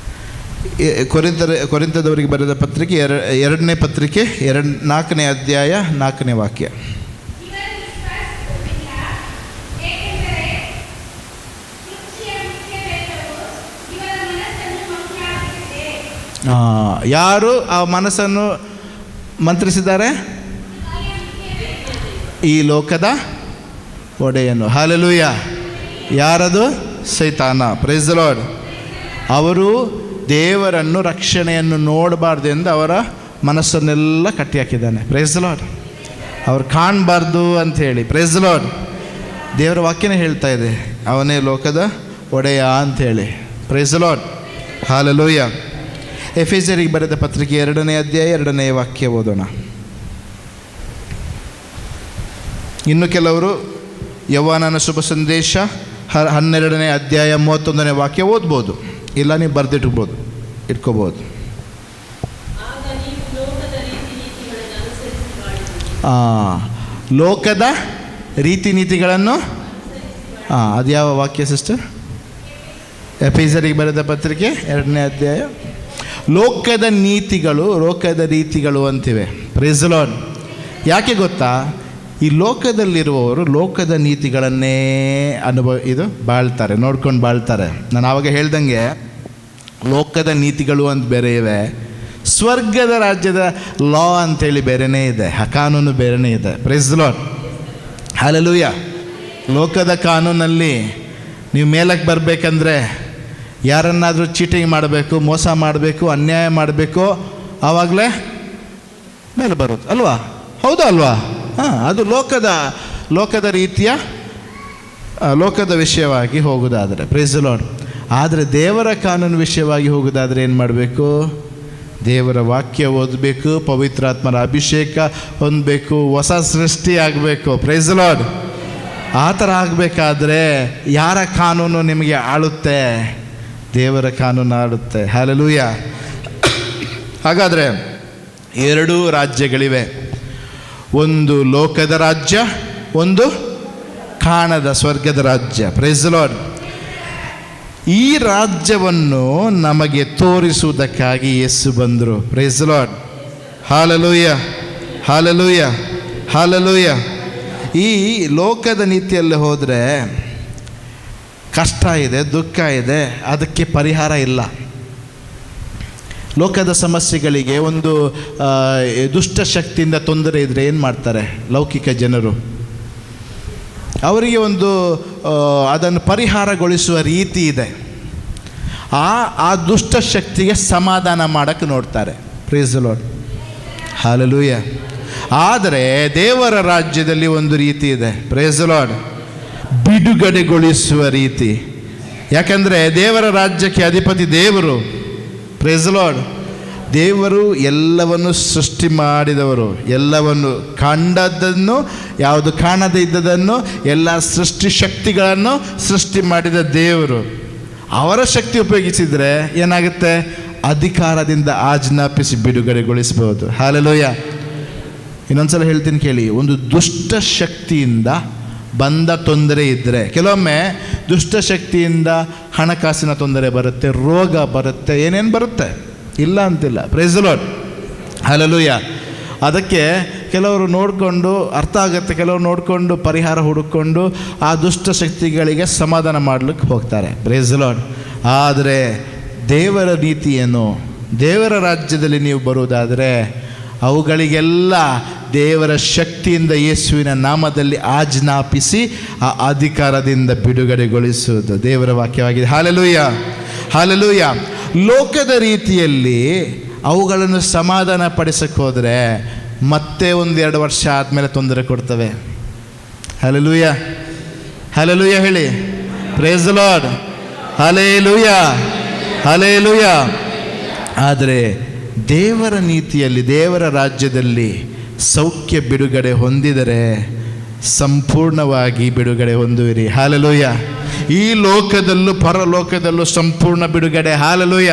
ಕೊರಿಂಥದವರಿಗೆ ಬರೆದ ಪತ್ರಿಕೆ 2ನೇ ಪತ್ರಿಕೆ 4ನೇ ಅಧ್ಯಾಯ 4ನೇ ವಾಕ್ಯ. ಯಾರು ಆ ಮನಸ್ಸನ್ನು ಮಂತ್ರಿಸಿದ್ದಾರೆ? ಈ ಲೋಕದ ಒಡೆಯನು. ಹಾಲೆಲೂಯ. ಯಾರದು? ಸೈತಾನ. Praise the Lord. ಅವರು ದೇವರನ್ನು, ರಕ್ಷಣೆಯನ್ನು ನೋಡಬಾರ್ದು ಎಂದು ಅವರ ಮನಸ್ಸನ್ನೆಲ್ಲ ಕಟ್ಟಿ ಹಾಕಿದ್ದಾನೆ. Praise the Lord. ಅವ್ರು ಕಾಣಬಾರ್ದು ಅಂಥೇಳಿ. Praise the lord. ದೇವರ ವಾಕ್ಯನೇ ಹೇಳ್ತಾ ಇದೆ, ಅವನೇ ಲೋಕದ ಒಡೆಯ ಅಂಥೇಳಿ. Praise the lord. ಹಾಲೆಲೂಯ. ಎಫೆಸರಿಗೆ ಬರೆದ ಪತ್ರಿಕೆ 2ನೇ ಅಧ್ಯಾಯ 2ನೇ ವಾಕ್ಯ ಓದೋಣ. ಇನ್ನು ಕೆಲವರು ಯೌವನನ ಶುಭ ಸಂದೇಶ 12ನೇ ಅಧ್ಯಾಯ 31ನೇ ವಾಕ್ಯ ಓದ್ಬೋದು, ಇಲ್ಲ ನೀವು ಬರೆದಿಟ್ಕೋಬೋದು, ಇಟ್ಕೋಬೋದು. ಲೋಕದ ರೀತಿ ನೀತಿಗಳನ್ನು, ಅದು ಯಾವ ವಾಕ್ಯ ಸಿಸ್ಟರ್? ಎಫೆಸರಿಗೆ ಬರೆದ ಪತ್ರಿಕೆ 2ನೇ ಅಧ್ಯಾಯ. ಲೋಕದ ನೀತಿಗಳು, ಲೋಕದ ರೀತಿಗಳು ಅಂತಿವೆ. Price the lord. ಯಾಕೆ ಗೊತ್ತಾ? ಈ ಲೋಕದಲ್ಲಿರುವವರು ಲೋಕದ ನೀತಿಗಳನ್ನೇ ಬಾಳ್ತಾರೆ, ನೋಡ್ಕೊಂಡು ಬಾಳ್ತಾರೆ. ನಾನು ಆವಾಗ ಹೇಳ್ದಂಗೆ ಲೋಕದ ನೀತಿಗಳು ಅಂತ ಬೇರೆ ಇವೆ, ಸ್ವರ್ಗದ ರಾಜ್ಯದ ಲಾ ಅಂತೇಳಿ ಬೇರೆಯೇ ಇದೆ, ಕಾನೂನು ಬೇರೆಯೇ ಇದೆ. Praise the lord. ಹಾಲೆಲೂಯ. ಲೋಕದ ಕಾನೂನಲ್ಲಿ ನೀವು ಮೇಲಕ್ಕೆ ಬರಬೇಕಂದ್ರೆ ಯಾರನ್ನಾದರೂ ಚೀಟಿಂಗ್ ಮಾಡಬೇಕು, ಮೋಸ ಮಾಡಬೇಕು, ಅನ್ಯಾಯ ಮಾಡಬೇಕು, ಆವಾಗಲೇ ಮೇಲೆ ಬರೋದು ಅಲ್ವಾ? ಹೌದಾ ಅಲ್ವಾ? ಅದು ಲೋಕದ ರೀತಿಯ ಲೋಕದ ವಿಷಯವಾಗಿ ಹೋಗೋದಾದರೆ. Price the lord. ಆದರೆ ದೇವರ ಕಾನೂನು ವಿಷಯವಾಗಿ ಹೋಗೋದಾದರೆ ಏನು ಮಾಡಬೇಕು? ದೇವರ ವಾಕ್ಯ ಓದಬೇಕು, ಪವಿತ್ರಾತ್ಮರ ಅಭಿಷೇಕ ಹೊಂದಬೇಕು, ಹೊಸ ಸೃಷ್ಟಿ ಆಗಬೇಕು. Praise the lord. ಆ ಥರ ಆಗಬೇಕಾದ್ರೆ ಯಾರ ಕಾನೂನು ನಿಮಗೆ ಆಳುತ್ತೆ? ದೇವರ ಕಾನೂನು ಆಳುತ್ತೆ. ಹಲ್ಲೆಲೂಯ. ಹಾಗಾದರೆ 2 ರಾಜ್ಯಗಳಿವೆ, ಒಂದು ಲೋಕದ ರಾಜ್ಯ, ಒಂದು ಕಾಣದ ಸ್ವರ್ಗದ ರಾಜ್ಯ. Praise the Lord. ಈ ರಾಜ್ಯವನ್ನು ನಮಗೆ ತೋರಿಸುವುದಕ್ಕಾಗಿ ಯೇಸು ಬಂದರು. Praise the lord. Hallelujah, hallelujah, hallelujah. ಈ ಲೋಕದ ನೀತಿಯಲ್ಲಿ ಹೋದರೆ ಕಷ್ಟ ಇದೆ, ದುಃಖ ಇದೆ, ಅದಕ್ಕೆ ಪರಿಹಾರ ಇಲ್ಲ. ಲೋಕದ ಸಮಸ್ಯೆಗಳಿಗೆ ಒಂದು ದುಷ್ಟ ಶಕ್ತಿಯಿಂದ ತೊಂದರೆ ಇದ್ದರೆ ಏನು ಮಾಡ್ತಾರೆ ಲೌಕಿಕ ಜನರು? ಅವರಿಗೆ ಒಂದು ಅದನ್ನು ಪರಿಹಾರಗೊಳಿಸುವ ರೀತಿ ಇದೆ. ಆ ದುಷ್ಟ ಶಕ್ತಿಗೆ ಸಮಾಧಾನ ಮಾಡೋಕ್ಕೆ ನೋಡ್ತಾರೆ. Praise the lord, hallelujah. ಆದರೆ ದೇವರ ರಾಜ್ಯದಲ್ಲಿ ಒಂದು ರೀತಿ ಇದೆ. ಪ್ರೈಸ್ ದಿ ಲಾರ್ಡ್, ಬಿಡುಗಡೆಗೊಳಿಸುವ ರೀತಿ. ಯಾಕಂದರೆ ದೇವರ ರಾಜ್ಯಕ್ಕೆ ಅಧಿಪತಿ ದೇವರು. Praise the Lord. ದೇವರು ಎಲ್ಲವನ್ನು ಸೃಷ್ಟಿ ಮಾಡಿದವರು, ಎಲ್ಲವನ್ನು ಕಂಡದ್ದನ್ನು, ಯಾವುದು ಕಾಣದೇ ಇದ್ದದನ್ನು, ಎಲ್ಲ ಸೃಷ್ಟಿ ಶಕ್ತಿಗಳನ್ನು ಸೃಷ್ಟಿ ಮಾಡಿದ ದೇವರು. ಅವರ ಶಕ್ತಿ ಉಪಯೋಗಿಸಿದರೆ ಏನಾಗುತ್ತೆ? ಅಧಿಕಾರದಿಂದ ಆಜ್ಞಾಪಿಸಿ ಬಿಡುಗಡೆಗೊಳಿಸಬಹುದು. ಹಲ್ಲೆಲೂಯ. ಇನ್ನೊಂದ್ಸಲ ಹೇಳ್ತೀನಿ ಕೇಳಿ. ಒಂದು ದುಷ್ಟ ಶಕ್ತಿಯಿಂದ ಬಂದ ತೊಂದರೆ ಇದ್ದರೆ, ಕೆಲವೊಮ್ಮೆ ದುಷ್ಟಶಕ್ತಿಯಿಂದ ಹಣಕಾಸಿನ ತೊಂದರೆ ಬರುತ್ತೆ, ರೋಗ ಬರುತ್ತೆ, ಏನೇನು ಬರುತ್ತೆ, ಇಲ್ಲ ಅಂತಿಲ್ಲ. Praise the lord, hallelujah. ಅದಕ್ಕೆ ಕೆಲವರು ನೋಡಿಕೊಂಡು ಅರ್ಥ ಆಗುತ್ತೆ, ಕೆಲವರು ನೋಡಿಕೊಂಡು ಪರಿಹಾರ ಹುಡುಕೊಂಡು ಆ ದುಷ್ಟಶಕ್ತಿಗಳಿಗೆ ಸಮಾಧಾನ ಮಾಡಲಿಕ್ಕೆ ಹೋಗ್ತಾರೆ. Praise the lord. ಆದರೆ ದೇವರ ನೀತಿ ಏನು? ದೇವರ ರಾಜ್ಯದಲ್ಲಿ ನೀವು ಬರುವುದಾದರೆ ಅವುಗಳಿಗೆಲ್ಲ ದೇವರ ಶಕ್ತಿಯಿಂದ ಯೇಸುವಿನ ನಾಮದಲ್ಲಿ ಆಜ್ಞಾಪಿಸಿ ಆ ಅಧಿಕಾರದಿಂದ ಬಿಡುಗಡೆಗೊಳಿಸುವುದು ದೇವರ ವಾಕ್ಯವಾಗಿದೆ. Hallelujah, hallelujah. ಲೋಕದ ರೀತಿಯಲ್ಲಿ ಅವುಗಳನ್ನು ಸಮಾಧಾನ ಪಡಿಸಕ್ಕೆ ಹೋದರೆ ಮತ್ತೆ 1-2 ವರ್ಷ ಆದಮೇಲೆ ತೊಂದರೆ ಕೊಡ್ತವೆ. ಹಲ್ಲೆಲೂಯ, ಹಲ್ಲೆಲೂಯ ಹೇಳಿ. Praise the lord, hallelujah, hallelujah. ಆದರೆ ದೇವರ ನೀತಿಯಲ್ಲಿ, ದೇವರ ರಾಜ್ಯದಲ್ಲಿ ಸೌಖ್ಯ ಬಿಡುಗಡೆ ಹೊಂದಿದರೆ ಸಂಪೂರ್ಣವಾಗಿ ಬಿಡುಗಡೆ ಹೊಂದುವಿರಿ. ಹಲ್ಲೆಲೂಯ. ಈ ಲೋಕದಲ್ಲೂ ಪರಲೋಕದಲ್ಲೂ ಸಂಪೂರ್ಣ ಬಿಡುಗಡೆ. ಹಲ್ಲೆಲೂಯ.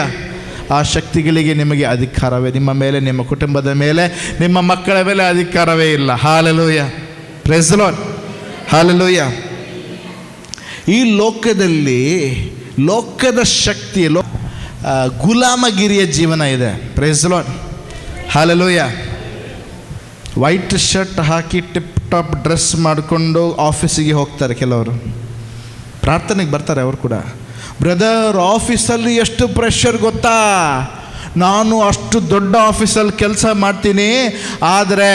ಆ ಶಕ್ತಿಗಳಿಗೆ ನಿಮಗೆ ಅಧಿಕಾರವೇ, ನಿಮ್ಮ ಮೇಲೆ, ನಿಮ್ಮ ಕುಟುಂಬದ ಮೇಲೆ, ನಿಮ್ಮ ಮಕ್ಕಳ ಮೇಲೆ ಅಧಿಕಾರವೇ ಇಲ್ಲ. Hallelujah, praise the lord, hallelujah. ಈ ಲೋಕದಲ್ಲಿ ಲೋಕದ ಶಕ್ತಿ, ಗುಲಾಮಗಿರಿಯ ಜೀವನ ಇದೆ. Praise the lord, hallelujah. White shirt ಹಾಕಿ ಟಿಪ್ ಟಾಪ್ ಡ್ರೆಸ್ ಮಾಡಿಕೊಂಡು ಆಫೀಸಿಗೆ ಹೋಗ್ತಾರೆ ಕೆಲವರು, ಪ್ರಾರ್ಥನೆಗೆ ಬರ್ತಾರೆ ಅವರು ಕೂಡ. ಬ್ರದರ್, ಆಫೀಸಲ್ಲಿ ಎಷ್ಟು ಪ್ರೆಷರ್ ಗೊತ್ತಾ? ನಾನು ಅಷ್ಟು ದೊಡ್ಡ ಆಫೀಸಲ್ಲಿ ಕೆಲಸ ಮಾಡ್ತೀನಿ, ಆದರೆ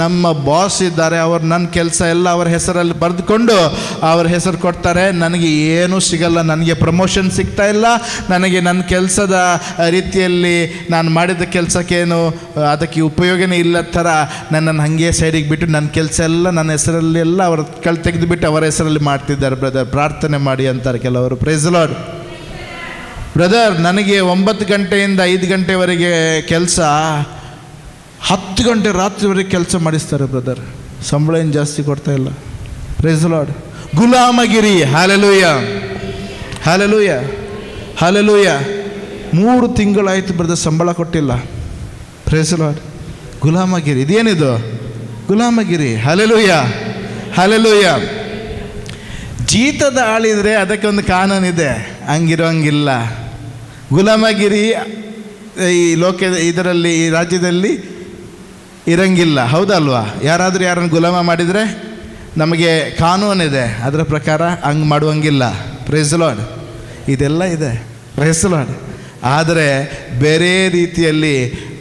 ನಮ್ಮ ಬಾಸ್ ಇದ್ದಾರೆ, ಅವರು ನನ್ನ ಕೆಲಸ ಎಲ್ಲ ಅವರ ಹೆಸರಲ್ಲಿ ಬರೆದುಕೊಂಡು ಅವ್ರ ಹೆಸರು ಕೊಡ್ತಾರೆ, ನನಗೆ ಏನೂ ಸಿಗಲ್ಲ, ನನಗೆ ಪ್ರಮೋಷನ್ ಸಿಗ್ತಾ ಇಲ್ಲ, ನನಗೆ ನನ್ನ ಕೆಲಸದ ರೀತಿಯಲ್ಲಿ ನಾನು ಮಾಡಿದ ಕೆಲಸಕ್ಕೇನು ಅದಕ್ಕೆ ಉಪಯೋಗನೇ ಇಲ್ಲ ಥರ ನನ್ನನ್ನು ಹಾಗೆ ಸೈಡಿಗೆ ಬಿಟ್ಟು ನನ್ನ ಕೆಲಸ ಎಲ್ಲ ನನ್ನ ಹೆಸರಲ್ಲಿ ಎಲ್ಲ ಅವ್ರ ತೆಗೆದುಬಿಟ್ಟು ಅವರ ಹೆಸರಲ್ಲಿ ಮಾಡ್ತಿದ್ದಾರೆ. ಬ್ರದರ್, ಪ್ರಾರ್ಥನೆ ಮಾಡಿ ಅಂತಾರೆ ಕೆಲವರು. Price the lord. ಬ್ರದರ್, ನನಗೆ 9 ಗಂಟೆಯಿಂದ 5 ಗಂಟೆವರೆಗೆ ಕೆಲಸ, 10 ಗಂಟೆ ರಾತ್ರಿವರೆಗೆ ಕೆಲಸ ಮಾಡಿಸ್ತಾರೆ ಬ್ರದರ್, ಸಂಬಳ ಏನು ಜಾಸ್ತಿ ಕೊಡ್ತಾ ಇಲ್ಲ. Praise the Lord. ಗುಲಾಮಗಿರಿ. Hallelujah, hallelujah, hallelujah. 3 ತಿಂಗಳಾಯಿತು ಬ್ರದರ್, ಸಂಬಳ ಕೊಟ್ಟಿಲ್ಲ. Praise the Lord. ಗುಲಾಮಗಿರಿ. ಇದೇನಿದು? ಗುಲಾಮಗಿರಿ. Hallelujah, hallelujah. ಜೀತದ ಆಳಿದರೆ ಅದಕ್ಕೆ ಒಂದು ಕಾನೂನಿದೆ, ಹಂಗಿರೋಂಗಿಲ್ಲ. ಗುಲಾಮಗಿರಿ ಈ ಇದರಲ್ಲಿ, ಈ ರಾಜ್ಯದಲ್ಲಿ ಇರಂಗಿಲ್ಲ. ಹೌದಲ್ವಾ? ಯಾರಾದರೂ ಯಾರನ್ನು ಗುಲಾಮ ಮಾಡಿದರೆ ನಮಗೆ ಕಾನೂನಿದೆ, ಅದರ ಪ್ರಕಾರ ಹಂಗೆ ಮಾಡುವಂಗಿಲ್ಲ. Price the Lord. ಇದೆಲ್ಲ ಇದೆ. Praise the lord. ಆದರೆ ಬೇರೆ ರೀತಿಯಲ್ಲಿ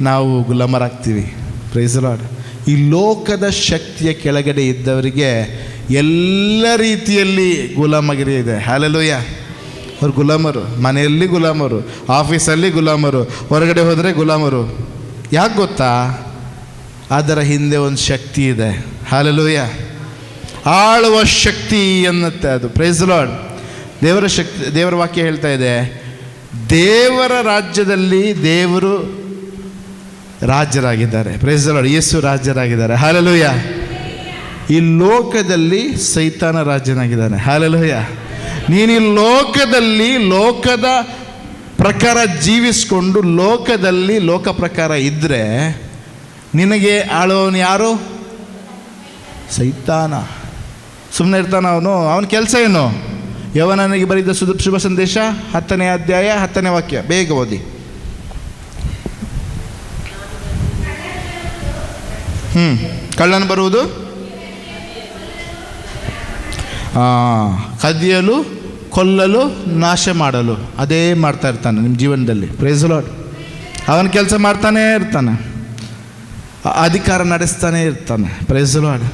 ನಾವು ಗುಲಾಮರಾಗ್ತೀವಿ. Price the Lord. ಈ ಲೋಕದ ಶಕ್ತಿಯ ಕೆಳಗಡೆ ಇದ್ದವರಿಗೆ ಎಲ್ಲ ರೀತಿಯಲ್ಲಿ ಗುಲಾಮಗಿರಿ ಇದೆ. ಹಲ್ಲೆಲೂಯ. ಅವ್ರು ಗುಲಾಮರು, ಮನೆಯಲ್ಲಿ ಗುಲಾಮರು, ಆಫೀಸಲ್ಲಿ ಗುಲಾಮರು, ಹೊರಗಡೆ ಹೋದರೆ ಗುಲಾಮರು. ಯಾಕೆ ಗೊತ್ತಾ? ಅದರ ಹಿಂದೆ ಒಂದು ಶಕ್ತಿ ಇದೆ. ಹಲ್ಲೆಲೂಯ. ಆಳುವ ಶಕ್ತಿ ಅನ್ನುತ್ತೆ ಅದು. Praise the lord. ದೇವರ ಶಕ್ತಿ, ದೇವರ ವಾಕ್ಯ ಹೇಳ್ತಾ ಇದೆ, ದೇವರ ರಾಜ್ಯದಲ್ಲಿ ದೇವರು ರಾಜರಾಗಿದ್ದಾರೆ. Praise the Lord. ಯೇಸು ರಾಜರಾಗಿದ್ದಾರೆ. ಹಲ್ಲೆಲೂಯ. ಈ ಲೋಕದಲ್ಲಿ ಸೈತಾನ ರಾಜನಾಗಿದ್ದಾನೆ. ಹಲ್ಲೆಲೂಯ. ನೀನು ಈ ಲೋಕದಲ್ಲಿ ಲೋಕದ ಪ್ರಕಾರ ಜೀವಿಸ್ಕೊಂಡು ಲೋಕದಲ್ಲಿ ಲೋಕ ಪ್ರಕಾರ ಇದ್ದರೆ ನಿನಗೆ ಆಳೋನು ಯಾರು? ಸೈತಾನ. ಸುಮ್ಮನೆ ಇರ್ತಾನ ಅವನು. ಅವನ ಕೆಲಸ ಏನು? ಯವನನಿಗೆ ಬರೆದ ಶುಭ ಸಂದೇಶ 10ನೇ ಅಧ್ಯಾಯ 10ನೇ ವಾಕ್ಯ, ಬೇಗ ಓದಿ. ಕಳ್ಳನು ಬರುವುದು, ಕದಿಯಲು, ಕೊಲ್ಲಲು, ನಾಶ ಮಾಡಲು. ಅದೇ ಮಾಡ್ತಾ ಇರ್ತಾನೆ ನಿಮ್ಮ ಜೀವನದಲ್ಲಿ. Praise the Lord. ಅವನ ಕೆಲಸ ಮಾಡ್ತಾನೇ ಇರ್ತಾನೆ, ಅಧಿಕಾರ ನಡೆಸ್ತಾನೆ ಇರ್ತಾನೆ. Praise the Lord.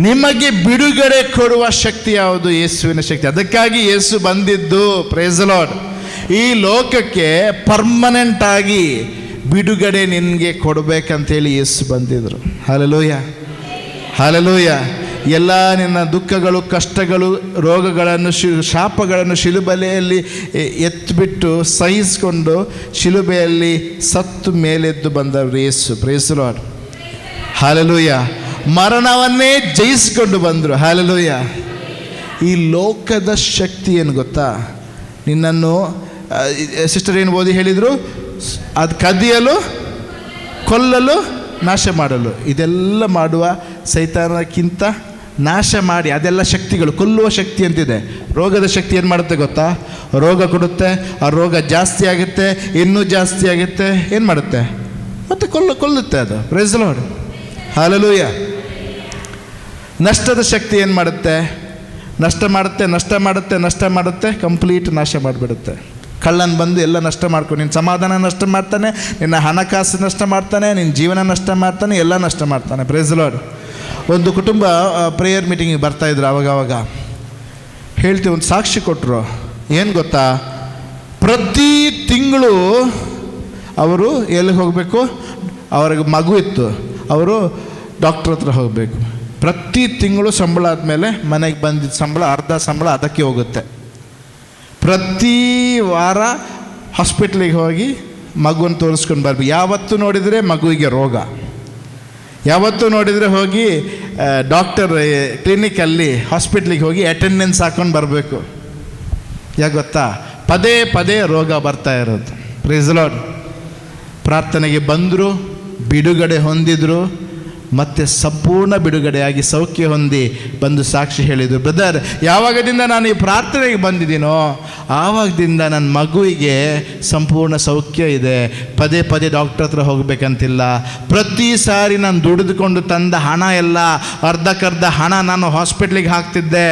ನಿಮಗೆ ಬಿಡುಗಡೆ ಕೊಡುವ ಶಕ್ತಿ ಯಾವುದು? ಯೇಸುವಿನ ಶಕ್ತಿ. ಅದಕ್ಕಾಗಿ ಯೇಸು ಬಂದಿದ್ದು. Praise the Lord. ಈ ಲೋಕಕ್ಕೆ ಪರ್ಮನೆಂಟ್ ಆಗಿ ಬಿಡುಗಡೆ ನಿನಗೆ ಕೊಡಬೇಕಂತೇಳಿ ಯೇಸು ಬಂದಿದ್ರು. Hallelujah, hallelujah. ಎಲ್ಲ ನಿನ್ನ ದುಃಖಗಳು, ಕಷ್ಟಗಳು, ರೋಗಗಳನ್ನು, ಶಾಪಗಳನ್ನು ಶಿಲುಬೆಯಲ್ಲಿ ಎತ್ತಿಬಿಟ್ಟು ಸಹಿಸಿಕೊಂಡು ಶಿಲುಬೆಯಲ್ಲಿ ಸತ್ತು ಮೇಲೆದ್ದು ಬಂದವರು Yesu. Praise the lord. Hallelujah. ಮರಣವನ್ನೇ ಜಯಿಸಿಕೊಂಡು ಬಂದರು. ಹಲ್ಲೆಲೂಯಾ. ಈ ಲೋಕದ ಶಕ್ತಿ ಏನು ಗೊತ್ತಾ? ನಿನ್ನನ್ನು ಸಿಸ್ಟರ್ ಏನು ಓದಿ ಹೇಳಿದರು? ಅದು ಕದಿಯಲು, ಕೊಲ್ಲಲು, ನಾಶ ಮಾಡಲು. ಇದೆಲ್ಲ ಮಾಡುವ ಸೈತಾನಕ್ಕಿಂತ ನಾಶ ಮಾಡಿ ಅದೆಲ್ಲ ಶಕ್ತಿಗಳು, ಕೊಲ್ಲುವ ಶಕ್ತಿ ಅಂತಿದೆ. ರೋಗದ ಶಕ್ತಿ ಏನು ಮಾಡುತ್ತೆ ಗೊತ್ತಾ? ರೋಗ ಕೊಡುತ್ತೆ, ಆ ರೋಗ ಜಾಸ್ತಿ ಆಗುತ್ತೆ, ಇನ್ನೂ ಜಾಸ್ತಿ ಆಗುತ್ತೆ, ಏನು ಮಾಡುತ್ತೆ? ಮತ್ತು ಕೊಲ್ಲುತ್ತೆ ಅದು. Praise the lord. ಹಲ್ಲೆಲೂಯಾ. ನಷ್ಟದ ಶಕ್ತಿ ಏನು ಮಾಡುತ್ತೆ? ನಷ್ಟ ಮಾಡುತ್ತೆ, ಕಂಪ್ಲೀಟ್ ನಾಶ ಮಾಡಿಬಿಡುತ್ತೆ. ಕಳ್ಳನ ಬಂದು ಎಲ್ಲ ನಷ್ಟ ಮಾಡ್ಕೊಂಡು ನಿನ್ನ ಸಮಾಧಾನ ನಷ್ಟ ಮಾಡ್ತಾನೆ, ನಿನ್ನ ಹಣಕಾಸು ನಷ್ಟ ಮಾಡ್ತಾನೆ, ನಿನ್ನ ಜೀವನ ನಷ್ಟ ಮಾಡ್ತಾನೆ, ಎಲ್ಲ ನಷ್ಟ ಮಾಡ್ತಾನೆ. Praise the lord. ಒಂದು ಕುಟುಂಬ ಪ್ರೇಯರ್ ಮೀಟಿಂಗಿಗೆ ಬರ್ತಾಯಿದ್ರು. ಆವಾಗ ಹೇಳ್ತೀವಿ, ಒಂದು ಸಾಕ್ಷಿ ಕೊಟ್ಟರು. ಏನು ಗೊತ್ತಾ? ಪ್ರತಿ ತಿಂಗಳು ಅವರು ಎಲ್ಲಿಗೆ ಹೋಗಬೇಕು? ಅವ್ರಿಗೆ ಮಗು ಇತ್ತು, ಅವರು ಡಾಕ್ಟ್ರ್ ಹತ್ರ ಹೋಗಬೇಕು. ಪ್ರತಿ ತಿಂಗಳು ಸಂಬಳ ಆದಮೇಲೆ ಮನೆಗೆ ಬಂದಿದ್ದ ಸಂಬಳ, ಅರ್ಧ ಸಂಬಳ ಅದಕ್ಕೆ ಹೋಗುತ್ತೆ. ಪ್ರತಿ ವಾರ ಹಾಸ್ಪಿಟ್ಲಿಗೆ ಹೋಗಿ ಮಗುವನ್ನು ತೋರಿಸ್ಕೊಂಡು ಬರಬೇಕು. ಯಾವತ್ತು ನೋಡಿದರೆ ಮಗುವಿಗೆ ರೋಗ, ಯಾವತ್ತು ನೋಡಿದರೆ ಹೋಗಿ ಡಾಕ್ಟರ್ ಕ್ಲಿನಿಕಲ್ಲಿ, ಹಾಸ್ಪಿಟ್ಲಿಗೆ ಹೋಗಿ ಅಟೆಂಡೆನ್ಸ್ ಹಾಕ್ಕೊಂಡು ಬರಬೇಕು. ಯಾಕೆ ಗೊತ್ತಾ? ಪದೇ ಪದೇ ರೋಗ ಬರ್ತಾ ಇರೋದು. Praise the Lord. ಪ್ರಾರ್ಥನೆಗೆ ಬಂದರು, ಬಿಡುಗಡೆ ಹೊಂದಿದ್ರು, ಮತ್ತು ಸಂಪೂರ್ಣ ಬಿಡುಗಡೆಯಾಗಿ ಸೌಖ್ಯ ಹೊಂದಿ ಬಂದು ಸಾಕ್ಷಿ ಹೇಳಿದರು. ಬ್ರದರ್, ಯಾವಾಗದಿಂದ ನಾನು ಈ ಪ್ರಾರ್ಥನೆಗೆ ಬಂದಿದ್ದೀನೋ ಆವಾಗದಿಂದ ನನ್ನ ಮಗುವಿಗೆ ಸಂಪೂರ್ಣ ಸೌಖ್ಯ ಇದೆ. ಪದೇ ಪದೇ ಡಾಕ್ಟರ್ ಹತ್ರ ಹೋಗಬೇಕಂತಿಲ್ಲ. ಪ್ರತಿ ಸಾರಿ ನಾನು ದುಡಿದುಕೊಂಡು ತಂದ ಹಣ ಎಲ್ಲ, ಅರ್ಧಕ್ಕರ್ಧ ಹಣ ನಾನು ಹಾಸ್ಪಿಟ್ಲಿಗೆ ಹಾಕ್ತಿದ್ದೆ,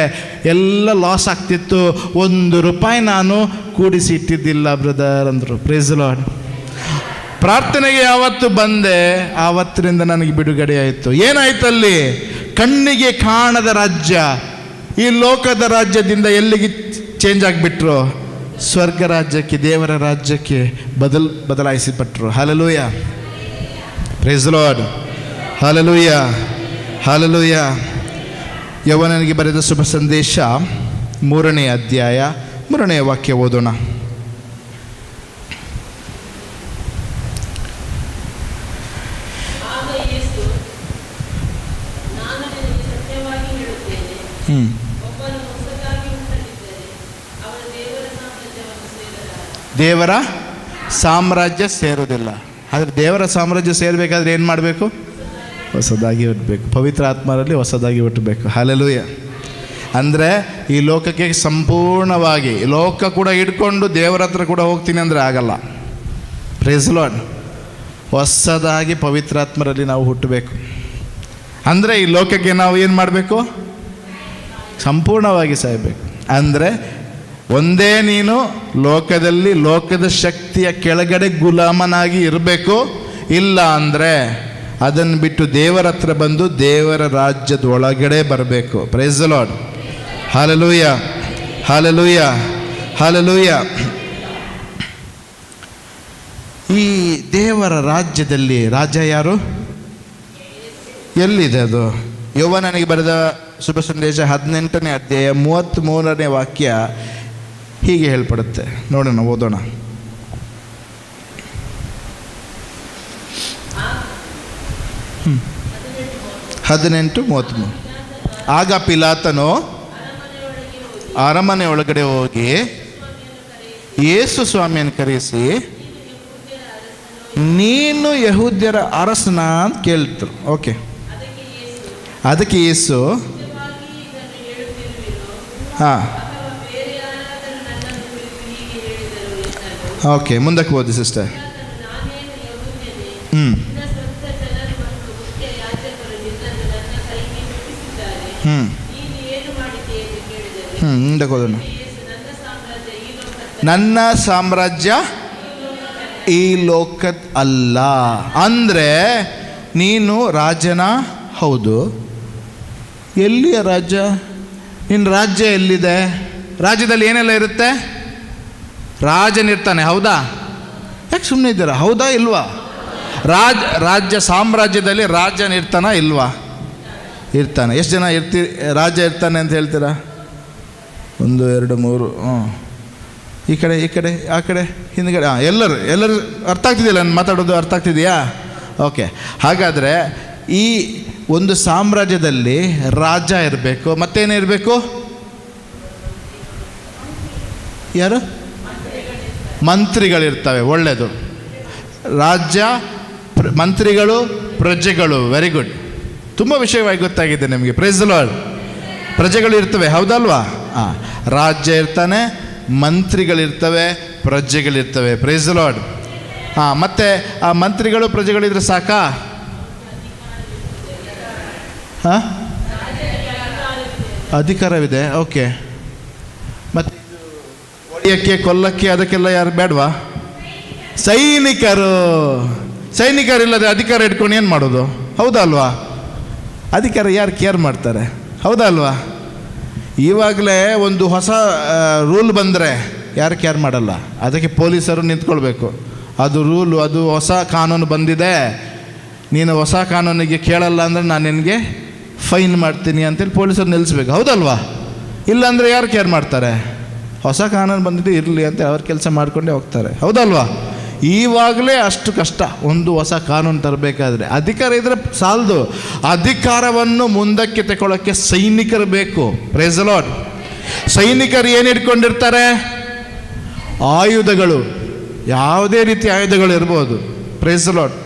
ಎಲ್ಲ ಲಾಸ್ ಆಗ್ತಿತ್ತು. 1 ರೂಪಾಯಿ ನಾನು ಕೂಡಿಸಿ ಇಟ್ಟಿದ್ದಿಲ್ಲ ಬ್ರದರ್ ಅಂದರು. Praise the Lord. ಪ್ರಾರ್ಥನೆಗೆ ಯಾವತ್ತು ಬಂದೆ ಆವತ್ತಿನಿಂದ ನನಗೆ ಬಿಡುಗಡೆ ಆಯಿತು. ಏನಾಯ್ತಲ್ಲಿ? ಕಣ್ಣಿಗೆ ಕಾಣದ ರಾಜ್ಯ, ಈ ಲೋಕದ ರಾಜ್ಯದಿಂದ ಎಲ್ಲಿಗೆ ಚೇಂಜ್ ಆಗಿಬಿಟ್ರು? ಸ್ವರ್ಗ ರಾಜ್ಯಕ್ಕೆ, ದೇವರ ರಾಜ್ಯಕ್ಕೆ ಬದಲಾಯಿಸಿಬಿಟ್ರು. Hallelujah. Praise the lord. Hallelujah, hallelujah. ಯವನನಿಗೆ ಬರೆದ ಶುಭ ಸಂದೇಶ 3ನೇ ಅಧ್ಯಾಯ 3ನೇ ವಾಕ್ಯ ಓದೋಣ. ದೇವರ ಸಾಮ್ರಾಜ್ಯ ಸೇರೋದಿಲ್ಲ. ಆದರೆ ದೇವರ ಸಾಮ್ರಾಜ್ಯ ಸೇರಬೇಕಾದ್ರೆ ಏನು ಮಾಡಬೇಕು? ಹೊಸದಾಗಿ ಹುಟ್ಟಬೇಕು. ಪವಿತ್ರ ಆತ್ಮರಲ್ಲಿ ಹೊಸದಾಗಿ ಹುಟ್ಟಬೇಕು. ಹಲ್ಲೆಲೂಯಾ. ಅಂದರೆ ಈ ಲೋಕಕ್ಕೆ ಸಂಪೂರ್ಣವಾಗಿ, ಲೋಕ ಕೂಡ ಹಿಡ್ಕೊಂಡು ದೇವರ ಹತ್ರ ಕೂಡ ಹೋಗ್ತೀನಿ ಅಂದರೆ ಆಗಲ್ಲ. Praise the Lord. ಹೊಸದಾಗಿ ಪವಿತ್ರಾತ್ಮರಲ್ಲಿ ನಾವು ಹುಟ್ಟಬೇಕು. ಅಂದರೆ ಈ ಲೋಕಕ್ಕೆ ನಾವು ಏನು ಮಾಡಬೇಕು? ಸಂಪೂರ್ಣವಾಗಿ ಸಾಯಬೇಕು. ಅಂದರೆ ಒಂದೇ, ನೀನು ಲೋಕದಲ್ಲಿ ಲೋಕದ ಶಕ್ತಿಯ ಕೆಳಗಡೆ ಗುಲಾಮನಾಗಿ ಇರಬೇಕು. ಇಲ್ಲ ಅಂದರೆ ಅದನ್ನು ಬಿಟ್ಟು ದೇವರ ಹತ್ರ ಬಂದು ದೇವರ ರಾಜ್ಯದ ಒಳಗಡೆ ಬರಬೇಕು. Praise the lord. Hallelujah, hallelujah, hallelujah. ಈ ದೇವರ ರಾಜ್ಯದಲ್ಲಿ ರಾಜ್ಯ ಯಾರು? ಎಲ್ಲಿದೆ ಅದು? ಯವನನಿಗೆ ಬರೆದ ಶುಭ ಸಂದೇಶ 18ನೇ ಅಧ್ಯಾಯ 33ನೇ ವಾಕ್ಯ ಹೀಗೆ ಹೇಳ್ಪಡುತ್ತೆ. ನೋಡೋಣ, ಓದೋಣ. ಹ್ಞೂ 18:33. ಆಗ ಪಿಲಾತನು ಅರಮನೆ ಒಳಗಡೆ ಹೋಗಿ ಯೇಸು ಸ್ವಾಮಿಯನ್ನು ಕರೆಸಿ, ನೀನು ಯಹೂದ್ಯರ ಅರಸನ ಅಂತ ಕೇಳ್ತರು. ಓಕೆ. ಅದಕ್ಕೆ ಯೇಸು, ಹಾಂ, ಓಕೆ, ಮುಂದಕ್ಕೆ ಓದಿ ಸಿಸ್ಟರ್. ಮುಂದಕ್ಕೆ ಓದೋಣ. ನನ್ನ ಸಾಮ್ರಾಜ್ಯ ಈ ಲೋಕದ ಅಲ್ಲ. ಅಂದರೆ ನೀನು ರಾಜನ ಹೌದು. ಎಲ್ಲಿಯ ರಾಜ್ಯ? ನಿನ್ನ ರಾಜ್ಯ ಎಲ್ಲಿದೆ? ರಾಜ್ಯದಲ್ಲಿ ಏನೆಲ್ಲ ಇರುತ್ತೆ? ರಾಜನಿರ್ತಾನೆ, ಹೌದಾ? ಯಾಕೆ ಸುಮ್ಮನೆ ಇದ್ದೀರಾ? ಹೌದಾ ಇಲ್ವಾ? ರಾಜ್ಯ ಸಾಮ್ರಾಜ್ಯದಲ್ಲಿ ರಾಜನಿರ್ತಾನ ಇಲ್ವಾ? ಇರ್ತಾನೆ. ಎಷ್ಟು ಜನ ರಾಜ ಇರ್ತಾನೆ ಅಂತ ಹೇಳ್ತೀರಾ? 1 2 3 ಈ ಕಡೆ ಆ ಕಡೆ ಹಿಂದ್ಗಡೆ ಎಲ್ಲರೂ ಅರ್ಥ ಆಗ್ತಿದೆಯಲ್ಲ ನಾನು ಮಾತಾಡೋದು? ಅರ್ಥ ಆಗ್ತಿದೆಯಾ? ಓಕೆ. ಹಾಗಾದರೆ ಈ ಒಂದು ಸಾಮ್ರಾಜ್ಯದಲ್ಲಿ ರಾಜ ಇರಬೇಕು, ಮತ್ತೇನೇ ಇರಬೇಕು? ಯಾರು? ಮಂತ್ರಿಗಳಿರ್ತವೆ. ಒಳ್ಳೆಯದು. ರಾಜ್ಯ, ಮಂತ್ರಿಗಳು, ಪ್ರಜೆಗಳು. Very good. ತುಂಬ ವಿಷಯವಾಗಿ ಗೊತ್ತಾಗಿದೆ ನಿಮಗೆ. Praise the Lord. ಪ್ರಜೆಗಳು ಇರ್ತವೆ, ಹೌದಲ್ವಾ? ರಾಜ್ಯ ಇರ್ತಾನೆ, ಮಂತ್ರಿಗಳಿರ್ತವೆ, ಪ್ರಜೆಗಳಿರ್ತವೆ. Praise the Lord. ಮತ್ತು ಆ ಮಂತ್ರಿಗಳು ಪ್ರಜೆಗಳಿದ್ರೆ ಸಾಕಾ? ಅಧಿಕಾರವಿದೆ. ಓಕೆ. ಮತ್ತು ಹೊಡೆಯೋಕ್ಕೆ, ಕೊಲ್ಲಕ್ಕೆ ಅದಕ್ಕೆಲ್ಲ ಯಾರು ಬೇಡವಾ? ಸೈನಿಕರಿಲ್ಲದೆ ಅಧಿಕಾರ ಇಟ್ಕೊಂಡು ಏನು ಮಾಡೋದು? ಹೌದಾ ಅಲ್ವಾ? ಅಧಿಕಾರ ಯಾರು ಕೇರ್ ಮಾಡ್ತಾರೆ? ಹೌದಾ ಅಲ್ವಾ? ಇವಾಗಲೇ ಒಂದು ಹೊಸ ರೂಲ್ ಬಂದರೆ ಯಾರು ಕೇರ್ ಮಾಡಲ್ಲ. ಅದಕ್ಕೆ ಪೊಲೀಸರು ನಿಂತ್ಕೊಳ್ಬೇಕು. ಅದು ರೂಲು, ಅದು ಹೊಸ ಕಾನೂನು ಬಂದಿದೆ, ನೀನು ಹೊಸ ಕಾನೂನಿಗೆ ಕೇಳಲ್ಲ ಅಂದರೆ ನಾನು ನಿನಗೆ ಫೈನ್ ಮಾಡ್ತೀನಿ ಅಂತೇಳಿ ಪೊಲೀಸರು ನಿಲ್ಲಿಸ್ಬೇಕು. ಹೌದಲ್ವಾ? ಇಲ್ಲಾಂದರೆ ಯಾರು ಕೇರ್ ಮಾಡ್ತಾರೆ? ಹೊಸ ಕಾನೂನು ಬಂದಿದೆ ಇರಲಿ ಅಂತ ಅವ್ರ ಕೆಲಸ ಮಾಡಿಕೊಂಡೇ ಹೋಗ್ತಾರೆ. ಹೌದಲ್ವಾ? ಈವಾಗಲೇ ಅಷ್ಟು ಕಷ್ಟ ಒಂದು ಹೊಸ ಕಾನೂನು ತರಬೇಕಾದ್ರೆ. ಅಧಿಕಾರ ಇದ್ದರೆ ಸಾಲದು, ಅಧಿಕಾರವನ್ನು ಮುಂದಕ್ಕೆ ತಗೊಳ್ಳೋಕ್ಕೆ ಸೈನಿಕರು ಬೇಕು. Praise the Lord. ಸೈನಿಕರು ಏನು ಇಟ್ಕೊಂಡಿರ್ತಾರೆ? ಆಯುಧಗಳು, ಯಾವುದೇ ರೀತಿ ಆಯುಧಗಳು ಇರ್ಬೋದು. Praise the Lord.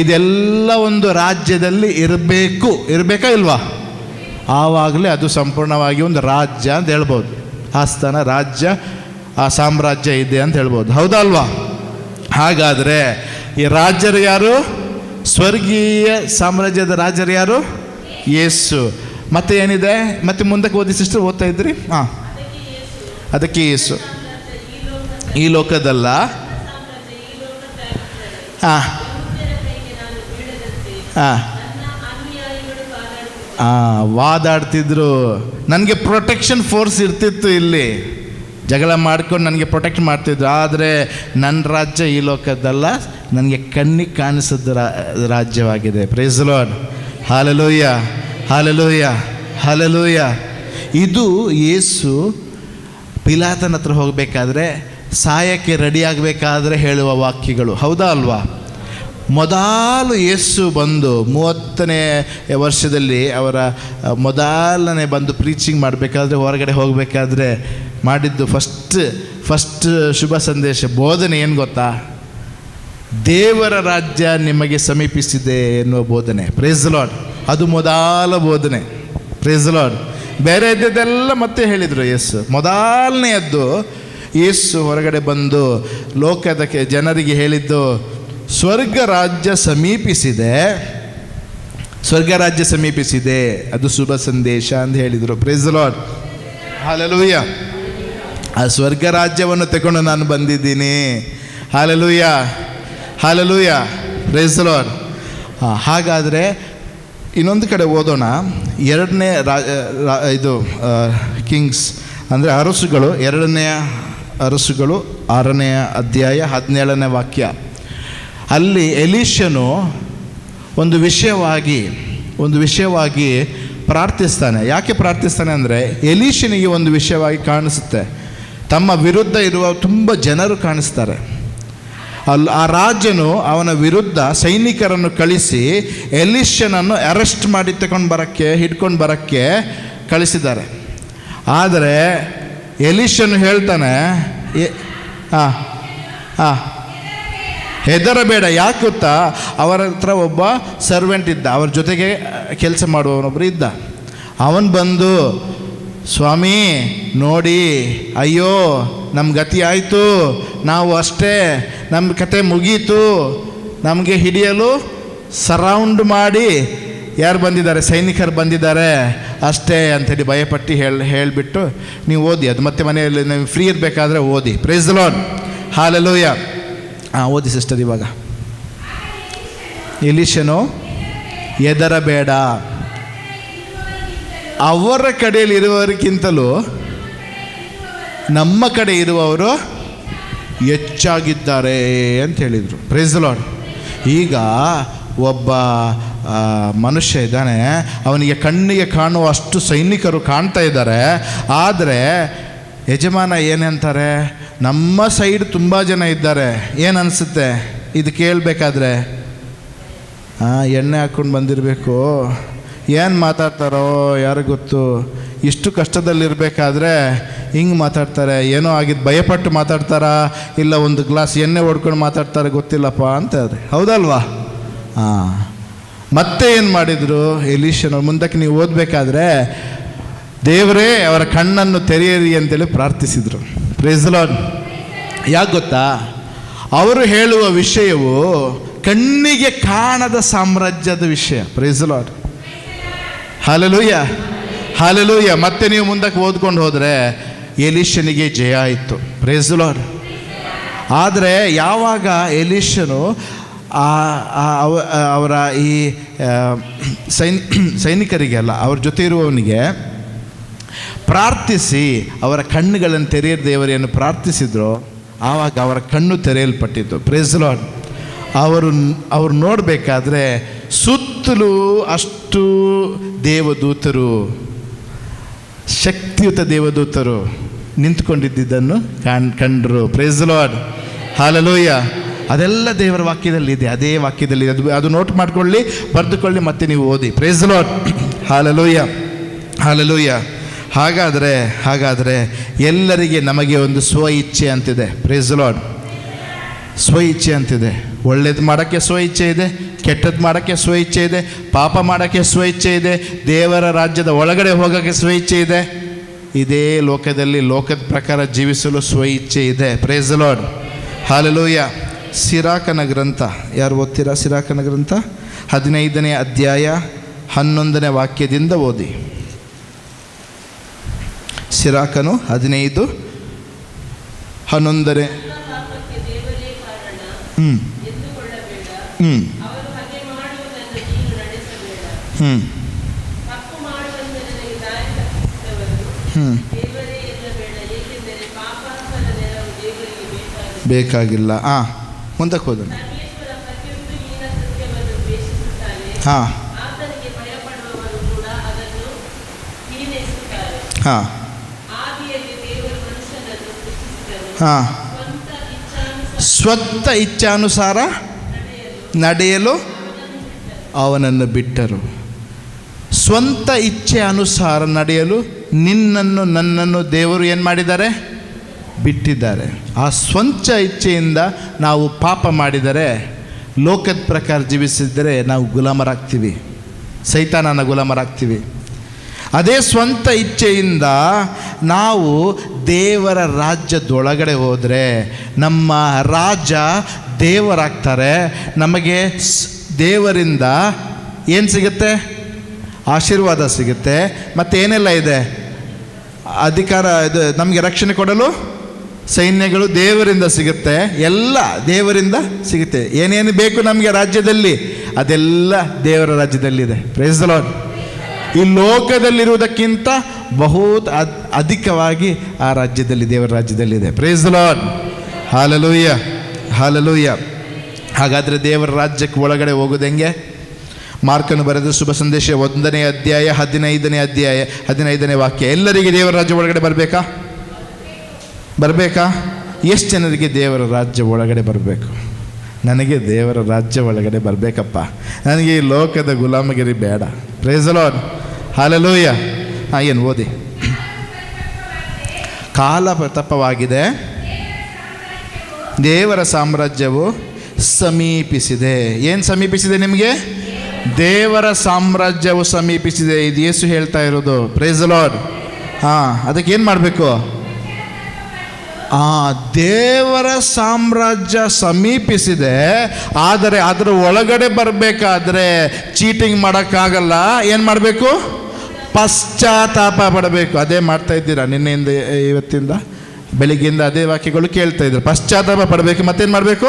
ಇದೆಲ್ಲ ಒಂದು ರಾಜ್ಯದಲ್ಲಿ ಇರಬೇಕಾ ಇಲ್ವಾ? ಆವಾಗಲೇ ಅದು ಸಂಪೂರ್ಣವಾಗಿ ಒಂದು ರಾಜ್ಯ ಅಂತ ಹೇಳ್ಬೋದು. ಆಸ್ಥಾನ, ರಾಜ್ಯ, ಆ ಸಾಮ್ರಾಜ್ಯ ಇದೆ ಅಂತ ಹೇಳ್ಬೋದು. ಹೌದಾ ಅಲ್ವಾ? ಹಾಗಾದರೆ ಈ ರಾಜ್ಯರು ಯಾರು? ಸ್ವರ್ಗೀಯ ಸಾಮ್ರಾಜ್ಯದ ರಾಜರು ಯಾರು? ಯೇಸು. ಮತ್ತೆ ಏನಿದೆ? ಮತ್ತೆ ಮುಂದಕ್ಕೆ ಓದಿ ಸಿಸ್ಟರ್, ಓದ್ತಾ ಇದ್ರಿ? ಅದಕ್ಕೆ ಯೇಸು ಈ ಲೋಕದಲ್ಲ. ವಾದಾಡ್ತಿದ್ರು. ನನಗೆ ಪ್ರೊಟೆಕ್ಷನ್ ಫೋರ್ಸ್ ಇರ್ತಿತ್ತು, ಇಲ್ಲಿ ಜಗಳ ಮಾಡ್ಕೊಂಡು ನನಗೆ ಪ್ರೊಟೆಕ್ಟ್ ಮಾಡ್ತಿದ್ರು. ಆದರೆ ನನ್ನ ರಾಜ್ಯ ಈ ಲೋಕದಲ್ಲ, ನನಗೆ ಕಣ್ಣಿಗೆ ಕಾಣಿಸಿದ ರಾಜ್ಯವಾಗಿದೆ. Praise the lord. Hallelujah, hallelujah, hallelujah. ಇದು ಯೇಸು ಪಿಲಾತನ ಹತ್ರ ಹೋಗಬೇಕಾದ್ರೆ, ಸಾಯಕ್ಕೆ ರೆಡಿಯಾಗಬೇಕಾದ್ರೆ ಹೇಳುವ ವಾಕ್ಯಗಳು. ಹೌದಾ ಅಲ್ವಾ? ಮೊದಲು ಯೇಸು ಬಂದು 30ನೇ ವರ್ಷದಲ್ಲಿ ಅವರ ಮೊದಲನೇ ಬಂದು ಪ್ರೀಚಿಂಗ್ ಮಾಡಬೇಕಾದ್ರೆ, ಹೊರಗಡೆ ಹೋಗಬೇಕಾದ್ರೆ ಮಾಡಿದ್ದು ಫಸ್ಟ್ ಶುಭ ಸಂದೇಶ, ಬೋಧನೆ ಏನು ಗೊತ್ತಾ? ದೇವರ ರಾಜ್ಯ ನಿಮಗೆ ಸಮೀಪಿಸಿದೆ ಎನ್ನುವ ಬೋಧನೆ. Praise the lord. ಅದು ಮೊದಲ ಬೋಧನೆ. Praise the lord. ಬೇರೆ ಇದ್ದದ್ದೆಲ್ಲ ಮತ್ತೆ ಹೇಳಿದರು ಯೇಸು. ಮೊದಲನೆಯದ್ದು ಯೇಸು ಹೊರಗಡೆ ಬಂದು ಲೋಕದ ಜನರಿಗೆ ಹೇಳಿದ್ದು, ಸ್ವರ್ಗ ರಾಜ್ಯ ಸಮೀಪಿಸಿದೆ, ಸ್ವರ್ಗ ರಾಜ್ಯ ಸಮೀಪಿಸಿದೆ, ಅದು ಶುಭ ಸಂದೇಶ ಅಂತ ಹೇಳಿದರು. Praise the lord. ಹಲ್ಲೆಲೂಯಾ. ಆ ಸ್ವರ್ಗ ರಾಜ್ಯವನ್ನು ತಗೊಂಡು ನಾನು ಬಂದಿದ್ದೀನಿ. Hallelujah, hallelujah. Praise the lord. ಹಾಗಾದರೆ ಇನ್ನೊಂದು ಕಡೆ ಓದೋಣ. 2ನೇ ಇದು ಕಿಂಗ್ಸ್ ಅಂದರೆ ಅರಸುಗಳು, 2ನೇ ಅರಸುಗಳು 6ನೇ ಅಧ್ಯಾಯ 17ನೇ ವಾಕ್ಯ. ಅಲ್ಲಿ ಎಲೀಷನು ಒಂದು ವಿಷಯವಾಗಿ ಪ್ರಾರ್ಥಿಸ್ತಾನೆ. ಯಾಕೆ ಪ್ರಾರ್ಥಿಸ್ತಾನೆ ಅಂದರೆ, ಎಲೀಷನಿಗೆ ಒಂದು ವಿಷಯವಾಗಿ ಕಾಣಿಸುತ್ತೆ. ತಮ್ಮ ವಿರುದ್ಧ ಇರುವ ತುಂಬ ಜನರು ಕಾಣಿಸ್ತಾರೆ. ಆ ರಾಜನು ಅವನ ವಿರುದ್ಧ ಸೈನಿಕರನ್ನು ಕಳಿಸಿ ಎಲೀಷನನ್ನು ಅರೆಸ್ಟ್ ಮಾಡಿ ಹಿಡ್ಕೊಂಡು ಬರೋಕ್ಕೆ ಕಳಿಸಿದ್ದಾರೆ. ಆದರೆ ಎಲೀಷನು ಹೇಳ್ತಾನೆ, ಹೆದರಬೇಡ. ಯಾಕೆ ಗೊತ್ತಾ? ಅವರ ಹತ್ರ ಒಬ್ಬ ಸರ್ವೆಂಟ್ ಇದ್ದ, ಅವ್ರ ಜೊತೆಗೆ ಕೆಲಸ ಮಾಡುವವನೊಬ್ಬರು ಇದ್ದ. ಅವನು ಬಂದು, ಸ್ವಾಮಿ ನೋಡಿ, ಅಯ್ಯೋ ನಮ್ಮ ಗತಿ ಆಯಿತು, ನಾವು ಅಷ್ಟೇ, ನಮ್ಮ ಕತೆ ಮುಗೀತು, ನಮಗೆ ಹಿಡಿಯಲು ಸರೌಂಡ್ ಮಾಡಿ ಯಾರು ಬಂದಿದ್ದಾರೆ? ಸೈನಿಕರು ಬಂದಿದ್ದಾರೆ ಅಷ್ಟೇ ಅಂಥೇಳಿ ಭಯಪಟ್ಟು ಹೇಳಿಬಿಟ್ಟು, ನೀವು ಓದಿ, ಅದು ಮತ್ತೆ ಮನೆಯಲ್ಲಿ ನೀವು ಫ್ರೀ ಇರಬೇಕಾದ್ರೆ ಓದಿ. Praise the lord. ಹಲ್ಲೆಲೂಯಾ. ಓದಿ ಸಿಸ್ಟರ್ ಇವಾಗ. ಎಲೀಷನು ಹೆದರಬೇಡ, ಅವರ ಕಡೆಯಲ್ಲಿ ಇರುವವರಿಗಿಂತಲೂ ನಮ್ಮ ಕಡೆ ಇರುವವರು ಹೆಚ್ಚಾಗಿದ್ದಾರೆ ಅಂತ ಹೇಳಿದರು. Praise the lord. ಈಗ ಒಬ್ಬ ಮನುಷ್ಯ ಇದ್ದಾನೆ, ಅವನಿಗೆ ಕಣ್ಣಿಗೆ ಕಾಣುವ ಅಷ್ಟು ಸೈನಿಕರು ಕಾಣ್ತಾ ಇದ್ದಾರೆ. ಆದರೆ ಯಜಮಾನ ಏನಂತಾರೆ, ನಮ್ಮ ಸೈಡ್ ತುಂಬ ಜನ ಇದ್ದಾರೆ. ಏನು ಅನಿಸುತ್ತೆ ಇದು ಕೇಳಬೇಕಾದ್ರೆ? ಎಣ್ಣೆ ಹಾಕ್ಕೊಂಡು ಬಂದಿರಬೇಕು, ಏನು ಮಾತಾಡ್ತಾರೋ ಯಾರು ಗೊತ್ತು. ಇಷ್ಟು ಕಷ್ಟದಲ್ಲಿರಬೇಕಾದ್ರೆ ಹಿಂಗೆ ಮಾತಾಡ್ತಾರೆ, ಏನೋ ಆಗಿದ್ದು ಭಯಪಟ್ಟು ಮಾತಾಡ್ತಾರಾ, ಇಲ್ಲ ಒಂದು ಗ್ಲಾಸ್ ಎಣ್ಣೆ ಹೊಡ್ಕೊಂಡು ಮಾತಾಡ್ತಾರೆ ಗೊತ್ತಿಲ್ಲಪ್ಪ ಅಂತ. ಅದೇ ಹೌದಲ್ವಾ? ಮತ್ತೆ ಏನು ಮಾಡಿದರು ಎಲೀಷನು? ಮುಂದಕ್ಕೆ ನೀವು ಓದಬೇಕಾದ್ರೆ, ದೇವರೇ ಅವರ ಕಣ್ಣನ್ನು ತೆರೆಯಿರಿ ಅಂತೇಳಿ ಪ್ರಾರ್ಥಿಸಿದರು. Praise the lord. ಯಾಕೆ ಗೊತ್ತಾ? ಅವರು ಹೇಳುವ ವಿಷಯವು ಕಣ್ಣಿಗೆ ಕಾಣದ ಸಾಮ್ರಾಜ್ಯದ ವಿಷಯ. Praise the lord. Hallelujah, hallelujah. ಮತ್ತೆ ನೀವು ಮುಂದಕ್ಕೆ ಓದ್ಕೊಂಡು ಹೋದರೆ ಎಲೀಷನಿಗೆ ಜಯ ಆಯಿತು. Praise the lord. ಆದರೆ ಯಾವಾಗ ಎಲೀಷನು ಅವರ ಈ ಸೈನಿಕರಿಗೆಲ್ಲ ಅವ್ರ ಜೊತೆ ಇರುವವನಿಗೆ ಪ್ರಾರ್ಥಿಸಿ ಅವರ ಕಣ್ಣುಗಳನ್ನು ತೆರೆಯಲು ದೇವರನ್ನು ಪ್ರಾರ್ಥಿಸಿದ್ರು, ಆವಾಗ ಅವರ ಕಣ್ಣು ತೆರೆಯಲ್ಪಟ್ಟಿತ್ತು. Price the Lord. ಅವರು ನೋಡಬೇಕಾದ್ರೆ ಸುತ್ತಲೂ ಅಷ್ಟು ದೇವದೂತರು, ಶಕ್ತಿಯುತ ದೇವದೂತರು ನಿಂತ್ಕೊಂಡಿದ್ದನ್ನು ಕಂಡರು. Praise the lord. ಹಲ್ಲೆಲೂಯಾ. ಅದೆಲ್ಲ ದೇವರ ವಾಕ್ಯದಲ್ಲಿದೆ, ಅದೇ ವಾಕ್ಯದಲ್ಲಿ ಅದು ನೋಟ್ ಮಾಡ್ಕೊಳ್ಳಿ, ಬರೆದುಕೊಳ್ಳಿ, ಮತ್ತೆ ನೀವು ಓದಿ. Praise the lord. Hallelujah, hallelujah. ಹಾಗಾದರೆ ಎಲ್ಲರಿಗೆ ನಮಗೆ ಒಂದು ಸ್ವ ಇಚ್ಛೆ ಅಂತಿದೆ. Praise the lord. ಸ್ವ ಇಚ್ಛೆ ಅಂತಿದೆ. ಒಳ್ಳೇದು ಮಾಡೋಕ್ಕೆ ಸ್ವ ಇಚ್ಛೆ ಇದೆ, ಕೆಟ್ಟದ್ದು ಮಾಡೋಕ್ಕೆ ಸ್ವ ಇಚ್ಛೆ ಇದೆ, ಪಾಪ ಮಾಡೋಕ್ಕೆ ಸ್ವ ಇಚ್ಛೆ ಇದೆ, ದೇವರ ರಾಜ್ಯದ ಒಳಗಡೆ ಹೋಗೋಕ್ಕೆ ಸ್ವ ಇಚ್ಛೆ ಇದೆ. ಇದೇ ಲೋಕದಲ್ಲಿ ಲೋಕದ ಪ್ರಕಾರ ಜೀವಿಸಲು ಸ್ವ ಇಚ್ಛೆ ಇದೆ. Praise the lord. ಹಲ್ಲೆಲೂಯಾ. ಸಿರಾಕನ ಗ್ರಂಥ ಯಾರು ಓದ್ತೀರಾ? ಸಿರಾಕನ ಗ್ರಂಥ 15ನೇ ಅಧ್ಯಾಯ 11ನೇ ವಾಕ್ಯದಿಂದ ಓದಿ. ಸಿರಾಕನು 15:11. ಬೇಕಾಗಿಲ್ಲ. ಮುಂದಕ್ಕೆ ಹೋದ. ಹಾಂ ಹಾಂ ಹಾಂ ಸ್ವಂತ ಇಚ್ಛಾನುಸಾರ ನಡೆಯಲು ಅವನನ್ನು ಬಿಟ್ಟರು. ಸ್ವಂತ ಇಚ್ಛೆ ಅನುಸಾರ ನಡೆಯಲು ನಿನ್ನನ್ನು ನನ್ನನ್ನು ದೇವರು ಏನು ಮಾಡಿದ್ದಾರೆ? ಬಿಟ್ಟಿದ್ದಾರೆ. ಆ ಸ್ವಂತ ಇಚ್ಛೆಯಿಂದ ನಾವು ಪಾಪ ಮಾಡಿದರೆ, ಲೋಕದ ಪ್ರಕಾರ ಜೀವಿಸಿದರೆ ನಾವು ಗುಲಾಮರಾಗ್ತೀವಿ, ಸೈತಾನನ ಗುಲಾಮರಾಗ್ತೀವಿ. ಅದೇ ಸ್ವಂತ ಇಚ್ಛೆಯಿಂದ ನಾವು ದೇವರ ರಾಜ್ಯದೊಳಗಡೆ ಹೋದರೆ ನಮ್ಮ ರಾಜ ದೇವರಾಗ್ತಾರೆ. ನಮಗೆ ದೇವರಿಂದ ಏನು ಸಿಗುತ್ತೆ? ಆಶೀರ್ವಾದ ಸಿಗುತ್ತೆ. ಮತ್ತು ಏನೆಲ್ಲ ಇದೆ? ಅಧಿಕಾರ, ಇದು ನಮಗೆ ರಕ್ಷಣೆ ಕೊಡಲು ಸೈನ್ಯಗಳು ದೇವರಿಂದ ಸಿಗುತ್ತೆ. ಎಲ್ಲ ದೇವರಿಂದ ಸಿಗುತ್ತೆ. ಏನೇನು ಬೇಕು ನಮಗೆ ರಾಜ್ಯದಲ್ಲಿ, ಅದೆಲ್ಲ ದೇವರ ರಾಜ್ಯದಲ್ಲಿದೆ. Praise the Lord. ಈ ಲೋಕದಲ್ಲಿರುವುದಕ್ಕಿಂತ ಬಹುತ್ ಅಧಿಕವಾಗಿ ಆ ರಾಜ್ಯದಲ್ಲಿ, ದೇವರ ರಾಜ್ಯದಲ್ಲಿದೆ. Praise the lord. Hallelujah, hallelujah. ಹಾಗಾದರೆ ದೇವರ ರಾಜ್ಯಕ್ಕೆ ಒಳಗಡೆ ಹೋಗೋದು ಹೆಂಗೆ? ಮಾರ್ಕನು ಬರೆದ ಶುಭ ಸಂದೇಶ 1ನೇ ಅಧ್ಯಾಯ 15ನೇ ವಾಕ್ಯ. ಎಲ್ಲರಿಗೆ ದೇವರ ರಾಜ್ಯ ಒಳಗಡೆ ಬರಬೇಕಾ? ಎಷ್ಟು ಜನರಿಗೆ ದೇವರ ರಾಜ್ಯ ಒಳಗಡೆ ಬರಬೇಕು? ನನಗೆ ದೇವರ ರಾಜ್ಯ ಒಳಗಡೆ ಬರಬೇಕಪ್ಪ, ನನಗೆ ಈ ಲೋಕದ ಗುಲಾಮಗಿರಿ ಬೇಡ. Praise the lord. ಹಲ್ಲೆಲೂಯಾ. ಏನು ಓದಿ. ಕಾಲ ಪ್ರತಾಪವಾಗಿದೆ, ದೇವರ ಸಾಮ್ರಾಜ್ಯವು ಸಮೀಪಿಸಿದೆ. ಏನು ಸಮೀಪಿಸಿದೆ ನಿಮಗೆ? ದೇವರ ಸಾಮ್ರಾಜ್ಯವು ಸಮೀಪಿಸಿದೆ. ಇದು ಯೇಸು ಹೇಳ್ತಾ ಇರೋದು. Praise the lord. ಅದಕ್ಕೆ ಏನು ಮಾಡಬೇಕು? ದೇವರ ಸಾಮ್ರಾಜ್ಯ ಸಮೀಪಿಸಿದೆ. ಆದರೆ ಅದರ ಒಳಗಡೆ ಬರಬೇಕಾದ್ರೆ ಚೀಟಿಂಗ್ ಮಾಡೋಕ್ಕಾಗಲ್ಲ. ಏನು ಮಾಡಬೇಕು? ಪಶ್ಚಾತ್ತಾಪ ಪಡಬೇಕು. ಅದೇ ಮಾಡ್ತಾ ಇದ್ದೀರಾ ನಿನ್ನೆಯಿಂದ ಇವತ್ತಿಂದ ಬೆಳಿಗ್ಗೆಯಿಂದ ಅದೇ ವಾಕ್ಯಗಳು ಕೇಳ್ತಾ ಇದ್ರು. ಪಶ್ಚಾತ್ತಾಪ ಪಡಬೇಕು. ಮತ್ತೇನು ಮಾಡಬೇಕು?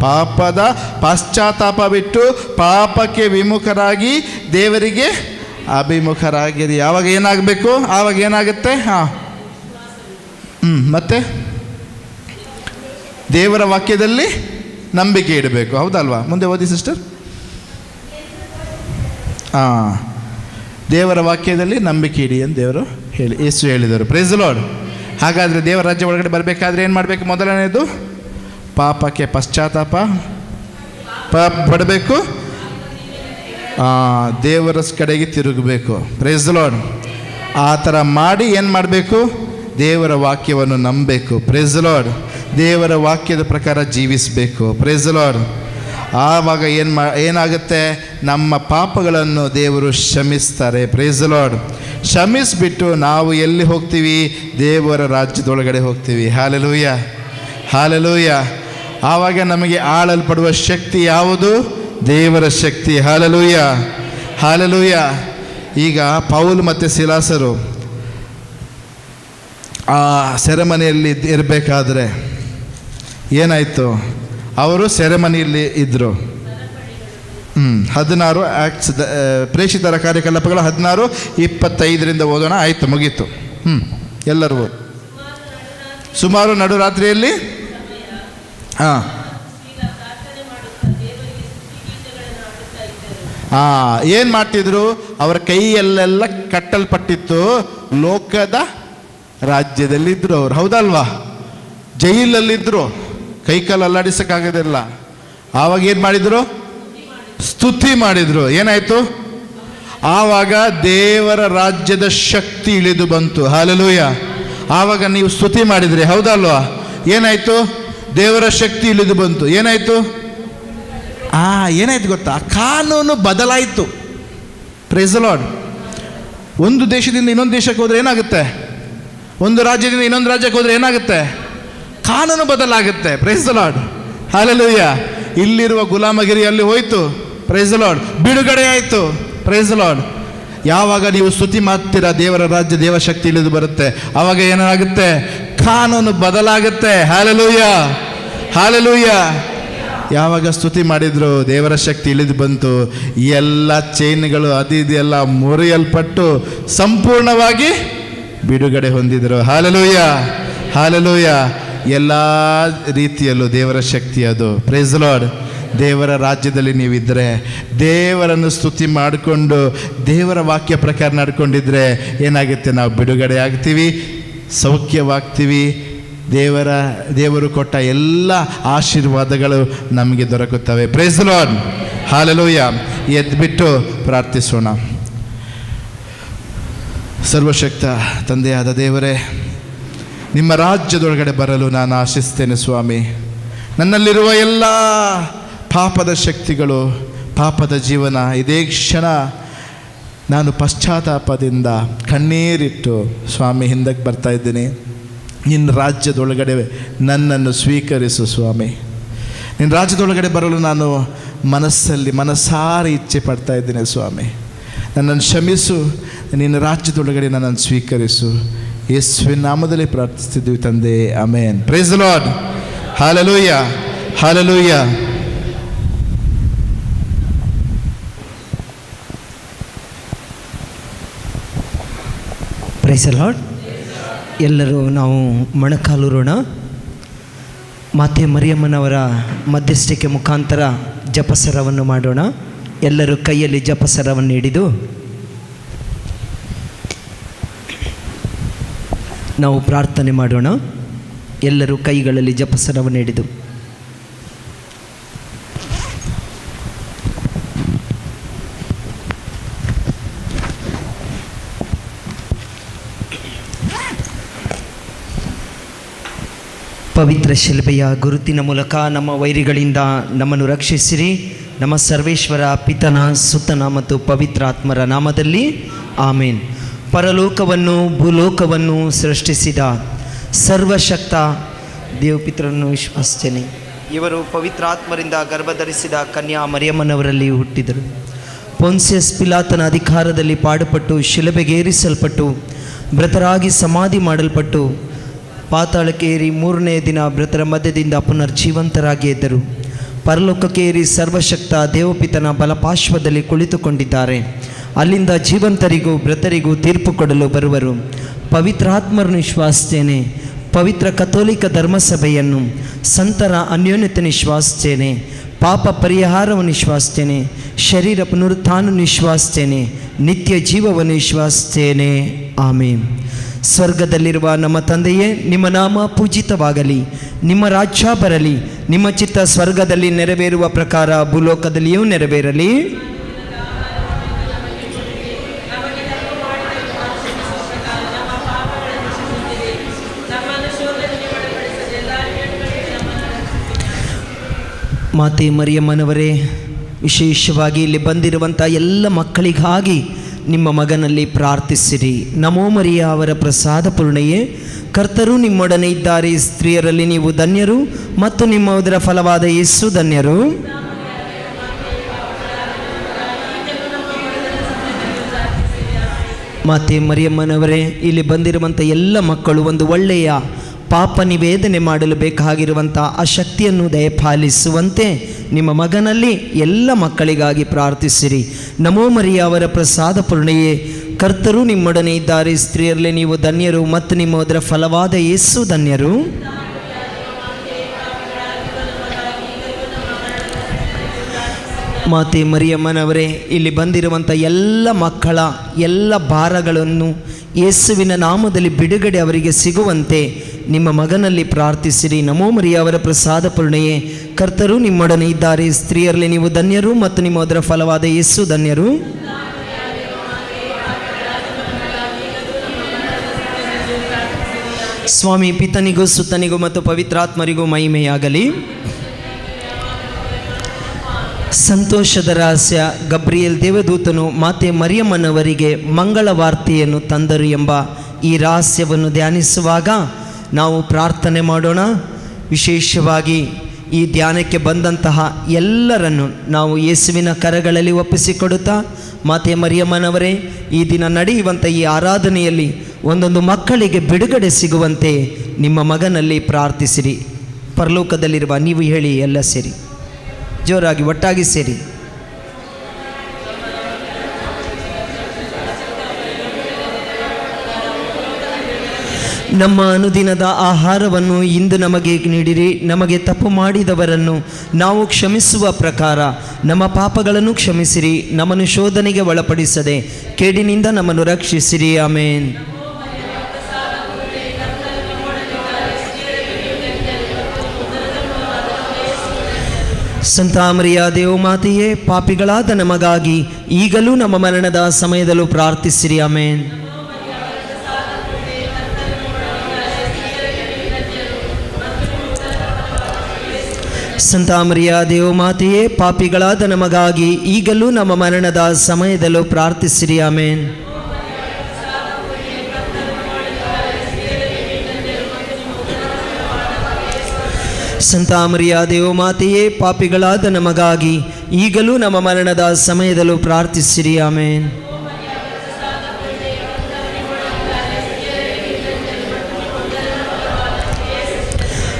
ಪಾಪದ ಪಶ್ಚಾತ್ತಾಪ ಬಿಟ್ಟು ಪಾಪಕ್ಕೆ ವಿಮುಖರಾಗಿ ದೇವರಿಗೆ ಅಭಿಮುಖರಾಗಿರಿ. ಆವಾಗ ಏನಾಗಬೇಕು? ಆವಾಗ ಏನಾಗುತ್ತೆ? ಮತ್ತೆ ದೇವರ ವಾಕ್ಯದಲ್ಲಿ ನಂಬಿಕೆ ಇಡಬೇಕು. ಹೌದಲ್ವಾ? ಮುಂದೆ ಓದಿ ಸಿಸ್ಟರ್. ದೇವರ ವಾಕ್ಯದಲ್ಲಿ ನಂಬಿಕೆ ಇಡಿ ಅಂತ ದೇವರು ಯೇಸು ಹೇಳಿದರು. Praise the lord. ಹಾಗಾದರೆ ದೇವರ ರಾಜ್ಯ ಒಳಗಡೆ ಬರಬೇಕಾದ್ರೆ ಏನು ಮಾಡಬೇಕು? ಮೊದಲನೇದು ಪಾಪಕ್ಕೆ ಪಶ್ಚಾತ್ತಾಪ ಪಡಬೇಕು, ದೇವರ ಕಡೆಗೆ ತಿರುಗಬೇಕು. Price the lord. ಆ ಥರ ಮಾಡಿ ಏನು ಮಾಡಬೇಕು? ದೇವರ ವಾಕ್ಯವನ್ನು ನಂಬಬೇಕು. Praise the lord. ದೇವರ ವಾಕ್ಯದ ಪ್ರಕಾರ ಜೀವಿಸಬೇಕು. Price the lord. ಆವಾಗ ಏನಾಗುತ್ತೆ? ನಮ್ಮ ಪಾಪಗಳನ್ನು ದೇವರು ಕ್ಷಮಿಸ್ತಾರೆ. Praise the Lord. ಕ್ಷಮಿಸಿಬಿಟ್ಟು ನಾವು ಎಲ್ಲಿ ಹೋಗ್ತೀವಿ? ದೇವರ ರಾಜ್ಯದೊಳಗಡೆ ಹೋಗ್ತೀವಿ. Hallelujah, hallelujah. ಆವಾಗ ನಮಗೆ ಆಳಲ್ಪಡುವ ಶಕ್ತಿ ಯಾವುದು? ದೇವರ ಶಕ್ತಿ. Hallelujah, hallelujah. ಈಗ ಪೌಲ್ ಮತ್ತು ಸಿಲಾಸರು ಆ ಸೆರೆಮನೆಯಲ್ಲಿ ಇರಬೇಕಾದ್ರೆ ಏನಾಯಿತು? ಅವರು ಸೆರೆಮನಿಯಲ್ಲಿ ಇದ್ದರು. 16 ಆ್ಯಕ್ಟ್ಸ್, ಪ್ರೇಷಿತರ ಕಾರ್ಯಕಲಾಪಗಳು 16:25 ಓದೋಣ. ಆಯಿತು, ಮುಗೀತು. ಎಲ್ಲರೂ ಸುಮಾರು ನಡುರಾತ್ರಿಯಲ್ಲಿ ಏನು ಮಾಡ್ತಿದ್ರು? ಅವರ ಕೈಯಲ್ಲೆಲ್ಲ ಕಟ್ಟಲ್ಪಟ್ಟಿತ್ತು. ಲೋಕದ ರಾಜ್ಯದಲ್ಲಿದ್ದರು ಅವರು. ಹೌದಲ್ವಾ? ಜೈಲಲ್ಲಿದ್ದರು, ಕೈಕಾಲು ಅಲ್ಲಾಡಿಸೋಕ್ಕಾಗೋದಿಲ್ಲ. ಆವಾಗ ಏನು ಮಾಡಿದರು? ಸ್ತುತಿ ಮಾಡಿದರು. ಏನಾಯಿತು? ಆವಾಗ ದೇವರ ರಾಜ್ಯದ ಶಕ್ತಿ ಇಳಿದು ಬಂತು. ಹಲ್ಲೆಲೂಯ. ಆವಾಗ ನೀವು ಸ್ತುತಿ ಮಾಡಿದ್ರಿ. ಹೌದಲ್ವಾ? ಏನಾಯಿತು? ದೇವರ ಶಕ್ತಿ ಇಳಿದು ಬಂತು. ಏನಾಯಿತು? ಏನಾಯ್ತು ಗೊತ್ತಾ? ಕಾನೂನು ಬದಲಾಯಿತು. Praise the lord. ಒಂದು ದೇಶದಿಂದ ಇನ್ನೊಂದು ದೇಶಕ್ಕೆ ಹೋದರೆ ಏನಾಗುತ್ತೆ? ಒಂದು ರಾಜ್ಯದಿಂದ ಇನ್ನೊಂದು ರಾಜ್ಯಕ್ಕೆ ಹೋದರೆ ಏನಾಗುತ್ತೆ? ಕಾನೂನು ಬದಲಾಗುತ್ತೆ. Praise the lord, hallelujah. ಇಲ್ಲಿರುವ ಗುಲಾಮಗಿರಿ ಅಲ್ಲಿ ಹೋಯಿತು. Praise the Lord. ಬಿಡುಗಡೆ ಆಯಿತು. Praise the Lord. ಯಾವಾಗ ನೀವು ಸ್ತುತಿ ಮಾಡ್ತೀರಾ, ದೇವರ ರಾಜ್ಯ, ದೇವರ ಶಕ್ತಿ ಇಳಿದು ಬರುತ್ತೆ. ಆವಾಗ ಏನಾಗುತ್ತೆ? ಕಾನೂನು ಬದಲಾಗುತ್ತೆ. Hallelujah, hallelujah. ಯಾವಾಗ ಸ್ತುತಿ ಮಾಡಿದ್ರು, ದೇವರ ಶಕ್ತಿ ಇಳಿದು ಬಂತು. ಎಲ್ಲ ಚೈನ್ಗಳು ಅದು ಇದೆಲ್ಲ ಮುರಿಯಲ್ಪಟ್ಟು ಸಂಪೂರ್ಣವಾಗಿ ಬಿಡುಗಡೆ ಹೊಂದಿದರು. Hallelujah, hallelujah. ಎಲ್ಲ ರೀತಿಯಲ್ಲೂ ದೇವರ ಶಕ್ತಿ ಅದು. Praise the lord. ದೇವರ ರಾಜ್ಯದಲ್ಲಿ ನೀವಿದ್ದರೆ, ದೇವರನ್ನು ಸ್ತುತಿ ಮಾಡಿಕೊಂಡು ದೇವರ ವಾಕ್ಯ ಪ್ರಕಾರ ನಡ್ಕೊಂಡಿದ್ರೆ ಏನಾಗುತ್ತೆ? ನಾವು ಬಿಡುಗಡೆ ಆಗ್ತೀವಿ, ಸೌಖ್ಯವಾಗ್ತೀವಿ. ದೇವರು ಕೊಟ್ಟ ಎಲ್ಲ ಆಶೀರ್ವಾದಗಳು ನಮಗೆ ದೊರಕುತ್ತವೆ. Praise the lord, hallelujah. ಎದ್ಬಿಟ್ಟು ಪ್ರಾರ್ಥಿಸೋಣ. ಸರ್ವಶಕ್ತ ತಂದೆಯಾದ ದೇವರೇ, ನಿಮ್ಮ ರಾಜ್ಯದೊಳಗಡೆ ಬರಲು ನಾನು ಆಶಿಸ್ತೇನೆ ಸ್ವಾಮಿ. ನನ್ನಲ್ಲಿರುವ ಎಲ್ಲ ಪಾಪದ ಶಕ್ತಿಗಳು, ಪಾಪದ ಜೀವನ, ಇದೇ ಕ್ಷಣ ನಾನು ಪಶ್ಚಾತ್ತಾಪದಿಂದ ಕಣ್ಣೀರಿಟ್ಟು ಸ್ವಾಮಿ ಹಿಂದಕ್ಕೆ ಬರ್ತಾ ಇದ್ದೀನಿ. ನಿನ್ನ ರಾಜ್ಯದೊಳಗಡೆ ನನ್ನನ್ನು ಸ್ವೀಕರಿಸು ಸ್ವಾಮಿ. ನಿನ್ನ ರಾಜ್ಯದೊಳಗಡೆ ಬರಲು ನಾನು ಮನಸ್ಸಾರಿ ಇಚ್ಛೆ ಪಡ್ತಾ ಇದ್ದೀನಿ ಸ್ವಾಮಿ. ನನ್ನನ್ನು ಕ್ಷಮಿಸು, ನಿನ್ನ ರಾಜ್ಯದೊಳಗಡೆ ನನ್ನನ್ನು ಸ್ವೀಕರಿಸು. ಯೇಸುವಿನ ನಾಮದಲ್ಲಿ ಪ್ರಾರ್ಥಿಸ್ತಿದ್ದೀವಿ ತಂದೆ, amen. Praise the lord, hallelujah, hallelujah. Praise the lord. ಎಲ್ಲರೂ ನಾವು ಮೊಣಕಾಲೂರೋಣ. ಮಾತೆ ಮರಿಯಮ್ಮನವರ ಮಧ್ಯಸ್ಥಿಕೆ ಮುಖಾಂತರ ಜಪಸರವನ್ನು ಮಾಡೋಣ. ಎಲ್ಲರೂ ಕೈಯಲ್ಲಿ ಜಪಸರವನ್ನು ಹಿಡಿದು ನಾವು ಪ್ರಾರ್ಥನೆ ಮಾಡೋಣ. ಎಲ್ಲರೂ ಕೈಗಳಲ್ಲಿ ಜಪಸರವನ್ನು ಹಿಡಿದು ಪವಿತ್ರ ಶಿಲುಬೆಯ ಗುರುತಿನ ಮೂಲಕ ನಮ್ಮ ವೈರಿಗಳಿಂದ ನಮ್ಮನ್ನು ರಕ್ಷಿಸಿರಿ. ನಮ್ಮ ಸರ್ವೇಶ್ವರ ಪಿತನ, ಸುತನ ಮತ್ತು ಪವಿತ್ರಾತ್ಮರ ನಾಮದಲ್ಲಿ ಆಮೇನ್. ಪರಲೋಕವನ್ನು ಭೂಲೋಕವನ್ನು ಸೃಷ್ಟಿಸಿದ ಸರ್ವಶಕ್ತ ದೇವಪಿತರನ್ನು ವಿಶ್ವಾಸಿಸುತ್ತೇನೆ. ಇವರು ಪವಿತ್ರಾತ್ಮರಿಂದ ಗರ್ಭಧರಿಸಿದ ಕನ್ಯಾ ಮರಿಯಮ್ಮನವರಲ್ಲಿ ಹುಟ್ಟಿದರು. ಪೊನ್ಸಿಯಸ್ ಪಿಲಾತನ ಅಧಿಕಾರದಲ್ಲಿ ಪಾಡುಪಟ್ಟು ಶಿಲುಬೆಗೇರಿಸಲ್ಪಟ್ಟು ಮೃತರಾಗಿ ಸಮಾಧಿ ಮಾಡಲ್ಪಟ್ಟು ಪಾತಾಳಕ್ಕೆ ಏರಿ ಮೂರನೇ ದಿನ ಮೃತರ ಮಧ್ಯದಿಂದ ಪುನರ್ಜೀವಂತರಾಗಿ ಎದ್ದರು. ಪರಲೋಕಕ್ಕೆ ಏರಿ ಸರ್ವಶಕ್ತ ದೇವಪಿತನ ಬಲಪಾರ್ಶ್ವದಲ್ಲಿ ಕುಳಿತುಕೊಂಡಿದ್ದಾರೆ. ಅಲ್ಲಿಂದ ಜೀವಂತರಿಗೂ ಮೃತರಿಗೂ ತೀರ್ಪು ಕೊಡಲು ಬರುವರು. ಪವಿತ್ರಾತ್ಮರನ್ನು ವಿಶ್ವಾಸಿಸ್ತೇನೆ. ಪವಿತ್ರ ಕಥೋಲಿಕ ಧರ್ಮಸಭೆಯನ್ನು, ಸಂತರ ಅನ್ಯೋನ್ಯತೆ ವಿಶ್ವಾಸಿಸ್ತೇನೆ. ಪಾಪ ಪರಿಹಾರವನ್ನು ವಿಶ್ವಾಸಿಸ್ತೇನೆ. ಶರೀರ ಪುನರುತ್ಥಾನವನ್ನು ವಿಶ್ವಾಸಿಸ್ತೇನೆ. ನಿತ್ಯ ಜೀವವನ್ನು ವಿಶ್ವಾಸಿಸ್ತೇನೆ. ಆಮೇನ್. ಸ್ವರ್ಗದಲ್ಲಿರುವ ನಮ್ಮ ತಂದೆಯೇ, ನಿಮ್ಮ ನಾಮ ಪೂಜಿತವಾಗಲಿ, ನಿಮ್ಮ ರಾಜ್ಯ ಬರಲಿ, ನಿಮ್ಮ ಚಿತ್ತ ಸ್ವರ್ಗದಲ್ಲಿ ನೆರವೇರುವ ಪ್ರಕಾರ ಭೂಲೋಕದಲ್ಲಿಯೂ ನೆರವೇರಲಿ. ಮಾತೆ ಮರಿಯಮ್ಮನವರೇ, ವಿಶೇಷವಾಗಿ ಇಲ್ಲಿ ಬಂದಿರುವಂಥ ಎಲ್ಲ ಮಕ್ಕಳಿಗಾಗಿ ನಿಮ್ಮ ಮಗನಲ್ಲಿ ಪ್ರಾರ್ಥಿಸಿರಿ. ನಮೋ ಮರಿಯ ಅವರ ಪ್ರಸಾದ ಪೂರ್ಣೆಯೇ, ಕರ್ತರು ನಿಮ್ಮೊಡನೆ ಇದ್ದಾರೆ. ಸ್ತ್ರೀಯರಲ್ಲಿ ನೀವು ಧನ್ಯರು ಮತ್ತು ನಿಮ್ಮ ಉದರ ಫಲವಾದ ಯೇಸು ಧನ್ಯರು. ಮಾತೆ ಮರಿಯಮ್ಮನವರೇ, ಇಲ್ಲಿ ಬಂದಿರುವಂಥ ಎಲ್ಲ ಮಕ್ಕಳು ಒಂದು ಒಳ್ಳೆಯ ಪಾಪ ನಿವೇದನೆ ಮಾಡಲು ಬೇಕಾಗಿರುವಂಥ ಆ ಶಕ್ತಿಯನ್ನು ದಯಪಾಲಿಸುವಂತೆ ನಿಮ್ಮ ಮಗನಲ್ಲಿ ಎಲ್ಲ ಮಕ್ಕಳಿಗಾಗಿ ಪ್ರಾರ್ಥಿಸಿರಿ. ನಮೋ ಮರಿಯ ಅವರ ಪ್ರಸಾದ ಪೂರ್ಣೆಯೇ, ಕರ್ತರು ನಿಮ್ಮೊಡನೆ ಇದ್ದಾರೆ. ಸ್ತ್ರೀಯರಲ್ಲಿ ನೀವು ಧನ್ಯರು ಮತ್ತು ನಿಮ್ಮ ಉದರ ಫಲವಾದ ಯೇಸು ಧನ್ಯರು. ಮಾತೆ ಮರಿಯಮ್ಮನವರೇ, ಇಲ್ಲಿ ಬಂದಿರುವಂಥ ಎಲ್ಲ ಮಕ್ಕಳ ಎಲ್ಲ ಭಾರಗಳನ್ನು ಯೇಸುವಿನ ನಾಮದಲ್ಲಿ ಬಿಡುಗಡೆ ಅವರಿಗೆ ಸಿಗುವಂತೆ ನಿಮ್ಮ ಮಗನಲ್ಲಿ ಪ್ರಾರ್ಥಿಸಿರಿ. ನಮೋ ಮರಿಯ ಅವರ ಪ್ರಸಾದ ಪೂರ್ಣೆಯೇ, ಕರ್ತರು ನಿಮ್ಮೊಡನೆ ಇದ್ದಾರೆ. ಸ್ತ್ರೀಯರಲ್ಲಿ ನೀವು ಧನ್ಯರು ಮತ್ತು ನಿಮ್ಮ ಉದರ ಫಲವಾದ ಯೇಸು ಧನ್ಯರು. ಸ್ವಾಮಿ ಪಿತನಿಗೂ ಸುತ್ತನಿಗೂ ಮತ್ತು ಪವಿತ್ರಾತ್ಮರಿಗೂ ಮಹಿಮೆಯಾಗಲಿ. ಸಂತೋಷದ ರಹಸ್ಯ. ಗಬ್ರಿಯೇಲ್ ದೇವದೂತನು ಮಾತೆ ಮರಿಯಮ್ಮನವರಿಗೆ ಮಂಗಳ ವಾರ್ತೆಯನ್ನು ತಂದರು ಎಂಬ ಈ ರಹಸ್ಯವನ್ನು ಧ್ಯಾನಿಸುವಾಗ ನಾವು ಪ್ರಾರ್ಥನೆ ಮಾಡೋಣ. ವಿಶೇಷವಾಗಿ ಈ ಧ್ಯಾನಕ್ಕೆ ಬಂದಂತಹ ಎಲ್ಲರನ್ನು ನಾವು ಯೇಸುವಿನ ಕರಗಳಲ್ಲಿ ಒಪ್ಪಿಸಿಕೊಡುತ್ತಾ, ಮಾತೆ ಮರಿಯಮ್ಮನವರೇ, ಈ ದಿನ ನಡೆಯುವಂಥ ಈ ಆರಾಧನೆಯಲ್ಲಿ ಒಂದೊಂದು ಮಕ್ಕಳಿಗೆ ಬಿಡುಗಡೆ ಸಿಗುವಂತೆ ನಿಮ್ಮ ಮಗನಲ್ಲಿ ಪ್ರಾರ್ಥಿಸಿರಿ. ಪರಲೋಕದಲ್ಲಿರುವ ನೀವು ಹೇಳಿ, ಎಲ್ಲ ಸೇರಿ ಜೋರಾಗಿ ಒಟ್ಟಾಗಿ ಸೇರಿ. ನಮ್ಮ ಅನುದಿನದ ಆಹಾರವನ್ನು ಇಂದು ನಮಗೆ ನೀಡಿರಿ. ನಮಗೆ ತಪ್ಪು ಮಾಡಿದವರನ್ನು ನಾವು ಕ್ಷಮಿಸುವ ಪ್ರಕಾರ ನಮ್ಮ ಪಾಪಗಳನ್ನು ಕ್ಷಮಿಸಿರಿ. ನಮ್ಮನ್ನು ಶೋಧನೆಗೆ ಒಳಪಡಿಸದೆ ಕೇಡಿನಿಂದ ನಮ್ಮನ್ನು ರಕ್ಷಿಸಿರಿ. ಆಮೇನ್. ಸಂತ ಮರಿಯ ದೇವಮಾತೆಯೇ, ಪಾಪಿಗಳಾದ ನಮಗಾಗಿ ಈಗಲೂ ನಮ್ಮ ಮರಣದ ಸಮಯದಲ್ಲೂ ಪ್ರಾರ್ಥಿಸಿರಿ. ಆಮೇನ್. ಸಂತ ಮರಿಯ ದೇವಮಾತೆಯೇ, ಪಾಪಿಗಳಾದ ನಮಗಾಗಿ ಈಗಲೂ ನಮ್ಮ ಮರಣದ ಸಮಯದಲ್ಲೂ ಪ್ರಾರ್ಥಿಸಿರಿ. ಆಮೇನ್. ಸಂತ ಮರಿಯ ದೇವಮಾತೆಯೇ, ಪಾಪಿಗಳಾದ ನಮಗಾಗಿ ಈಗಲೂ ನಮ್ಮ ಮರಣದ ಸಮಯದಲ್ಲೂ ಪ್ರಾರ್ಥಿಸಿರಿ. ಆಮೇನ್.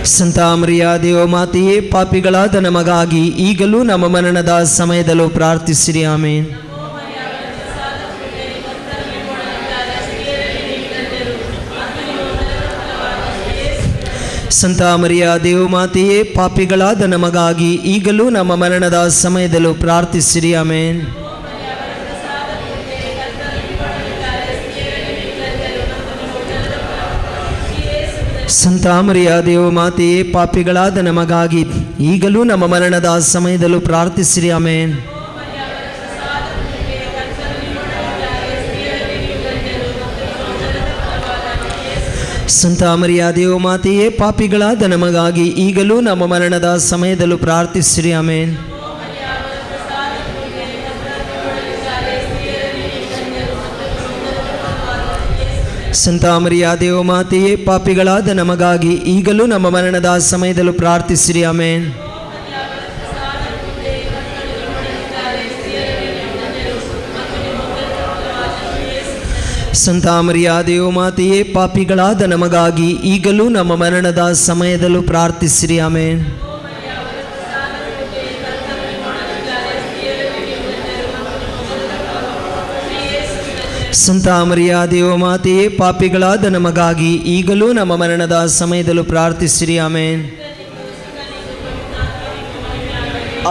ಸಂತ ಮರಿಯ ದೇವಮಾತೆಯೇ, ಪಾಪಿಗಳಾದ ನಮಗಾಗಿ ಈಗಲೂ ನಮ್ಮ ಮರಣದ ಸಮಯದಲ್ಲೂ ಪ್ರಾರ್ಥಿಸಿರಿ. ಆಮೇನ್. ಸಂತ ಮರಿಯ ದೇವಮಾತೆಯೇ, ಪಾಪಿಗಳಾದ ನಮಗಾಗಿ ಈಗಲೂ ನಮ್ಮ ಮರಣದ ಸಮಯದಲ್ಲೂ ಪ್ರಾರ್ಥಿಸಿರಿ. ಆಮೇನ್. ಸಂತ ಮರಿಯ ದೇವಮಾತೆಯೇ, ಪಾಪಿಗಳಾದ ನಮಗಾಗಿ ಈಗಲೂ ನಮ್ಮ ಮರಣದ ಸಮಯದಲ್ಲೂ ಪ್ರಾರ್ಥಿಸಿರಿ. ಆಮೇನ್. ಸಂತ ಮರಿಯ ದೇವಮಾತೆಯೇ, ಪಾಪಿಗಳಾದ ನಮಗಾಗಿ ಈಗಲೂ ನಮ್ಮ ಮರಣದ ಸಮಯದಲ್ಲೂ ಪ್ರಾರ್ಥಿಸಿರಿ. ಆಮೇನ್. ಸಂತ ಮರಿಯ ದೇವಮಾತೆಯೇ, ಪಾಪಿಗಳಾದ ನಮಗಾಗಿ ಈಗಲೂ ನಮ್ಮ ಮರಣದ ಸಮಯದಲ್ಲೂ ಪ್ರಾರ್ಥಿಸಿರಿ. ಆಮೇನ್. ಸಂತ ಮರಿಯ ದೇವಮಾತೆಯೇ, ಪಾಪಿಗಳಾದ ನಮಗಾಗಿ ಈಗಲೂ ನಮ್ಮ ಮರಣದ ಸಮಯದಲ್ಲೂ ಪ್ರಾರ್ಥಿಸಿರಿ. ಆಮೆನ್. ಸಂತ ಮರಿಯ ದೇವಮಾತೆಯೇ, ಪಾಪಿಗಳಾದ ನಮಗಾಗಿ ಈಗಲೂ ನಮ್ಮ ಮರಣದ ಸಮಯದಲ್ಲೂ ಪ್ರಾರ್ಥಿಸಿರಿ. ಆಮೆನ್.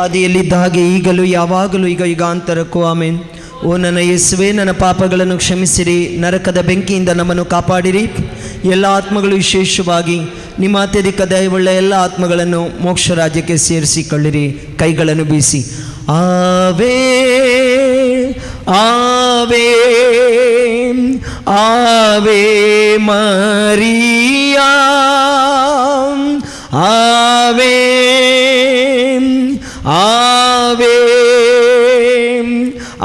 ಆದಿಯಲ್ಲಿದ್ದ ಹಾಗೆ ಈಗಲೂ ಯಾವಾಗಲೂ ಈಗ ಯುಗಾಂತರಕ್ಕೂ. ಆಮೆನ್. ಓ ನನ್ನ ಯೇಸುವೆ, ನನ್ನ ಪಾಪಗಳನ್ನು ಕ್ಷಮಿಸಿರಿ, ನರಕದ ಬೆಂಕಿಯಿಂದ ನಮ್ಮನ್ನು ಕಾಪಾಡಿರಿ. ಎಲ್ಲ ಆತ್ಮಗಳು, ವಿಶೇಷವಾಗಿ ನಿಮ್ಮ ಅತ್ಯಧಿಕ ದಯವುಳ್ಳ ಎಲ್ಲ ಆತ್ಮಗಳನ್ನು ಮೋಕ್ಷ ರಾಜ್ಯಕ್ಕೆ ಸೇರಿಸಿಕೊಳ್ಳಿರಿ. ಕೈಗಳನ್ನು ಬೀಸಿ. ಆವೇ ಆವೇ ಆವೇ ಮರಿಯಾ, ಆವೇ ಆವೇ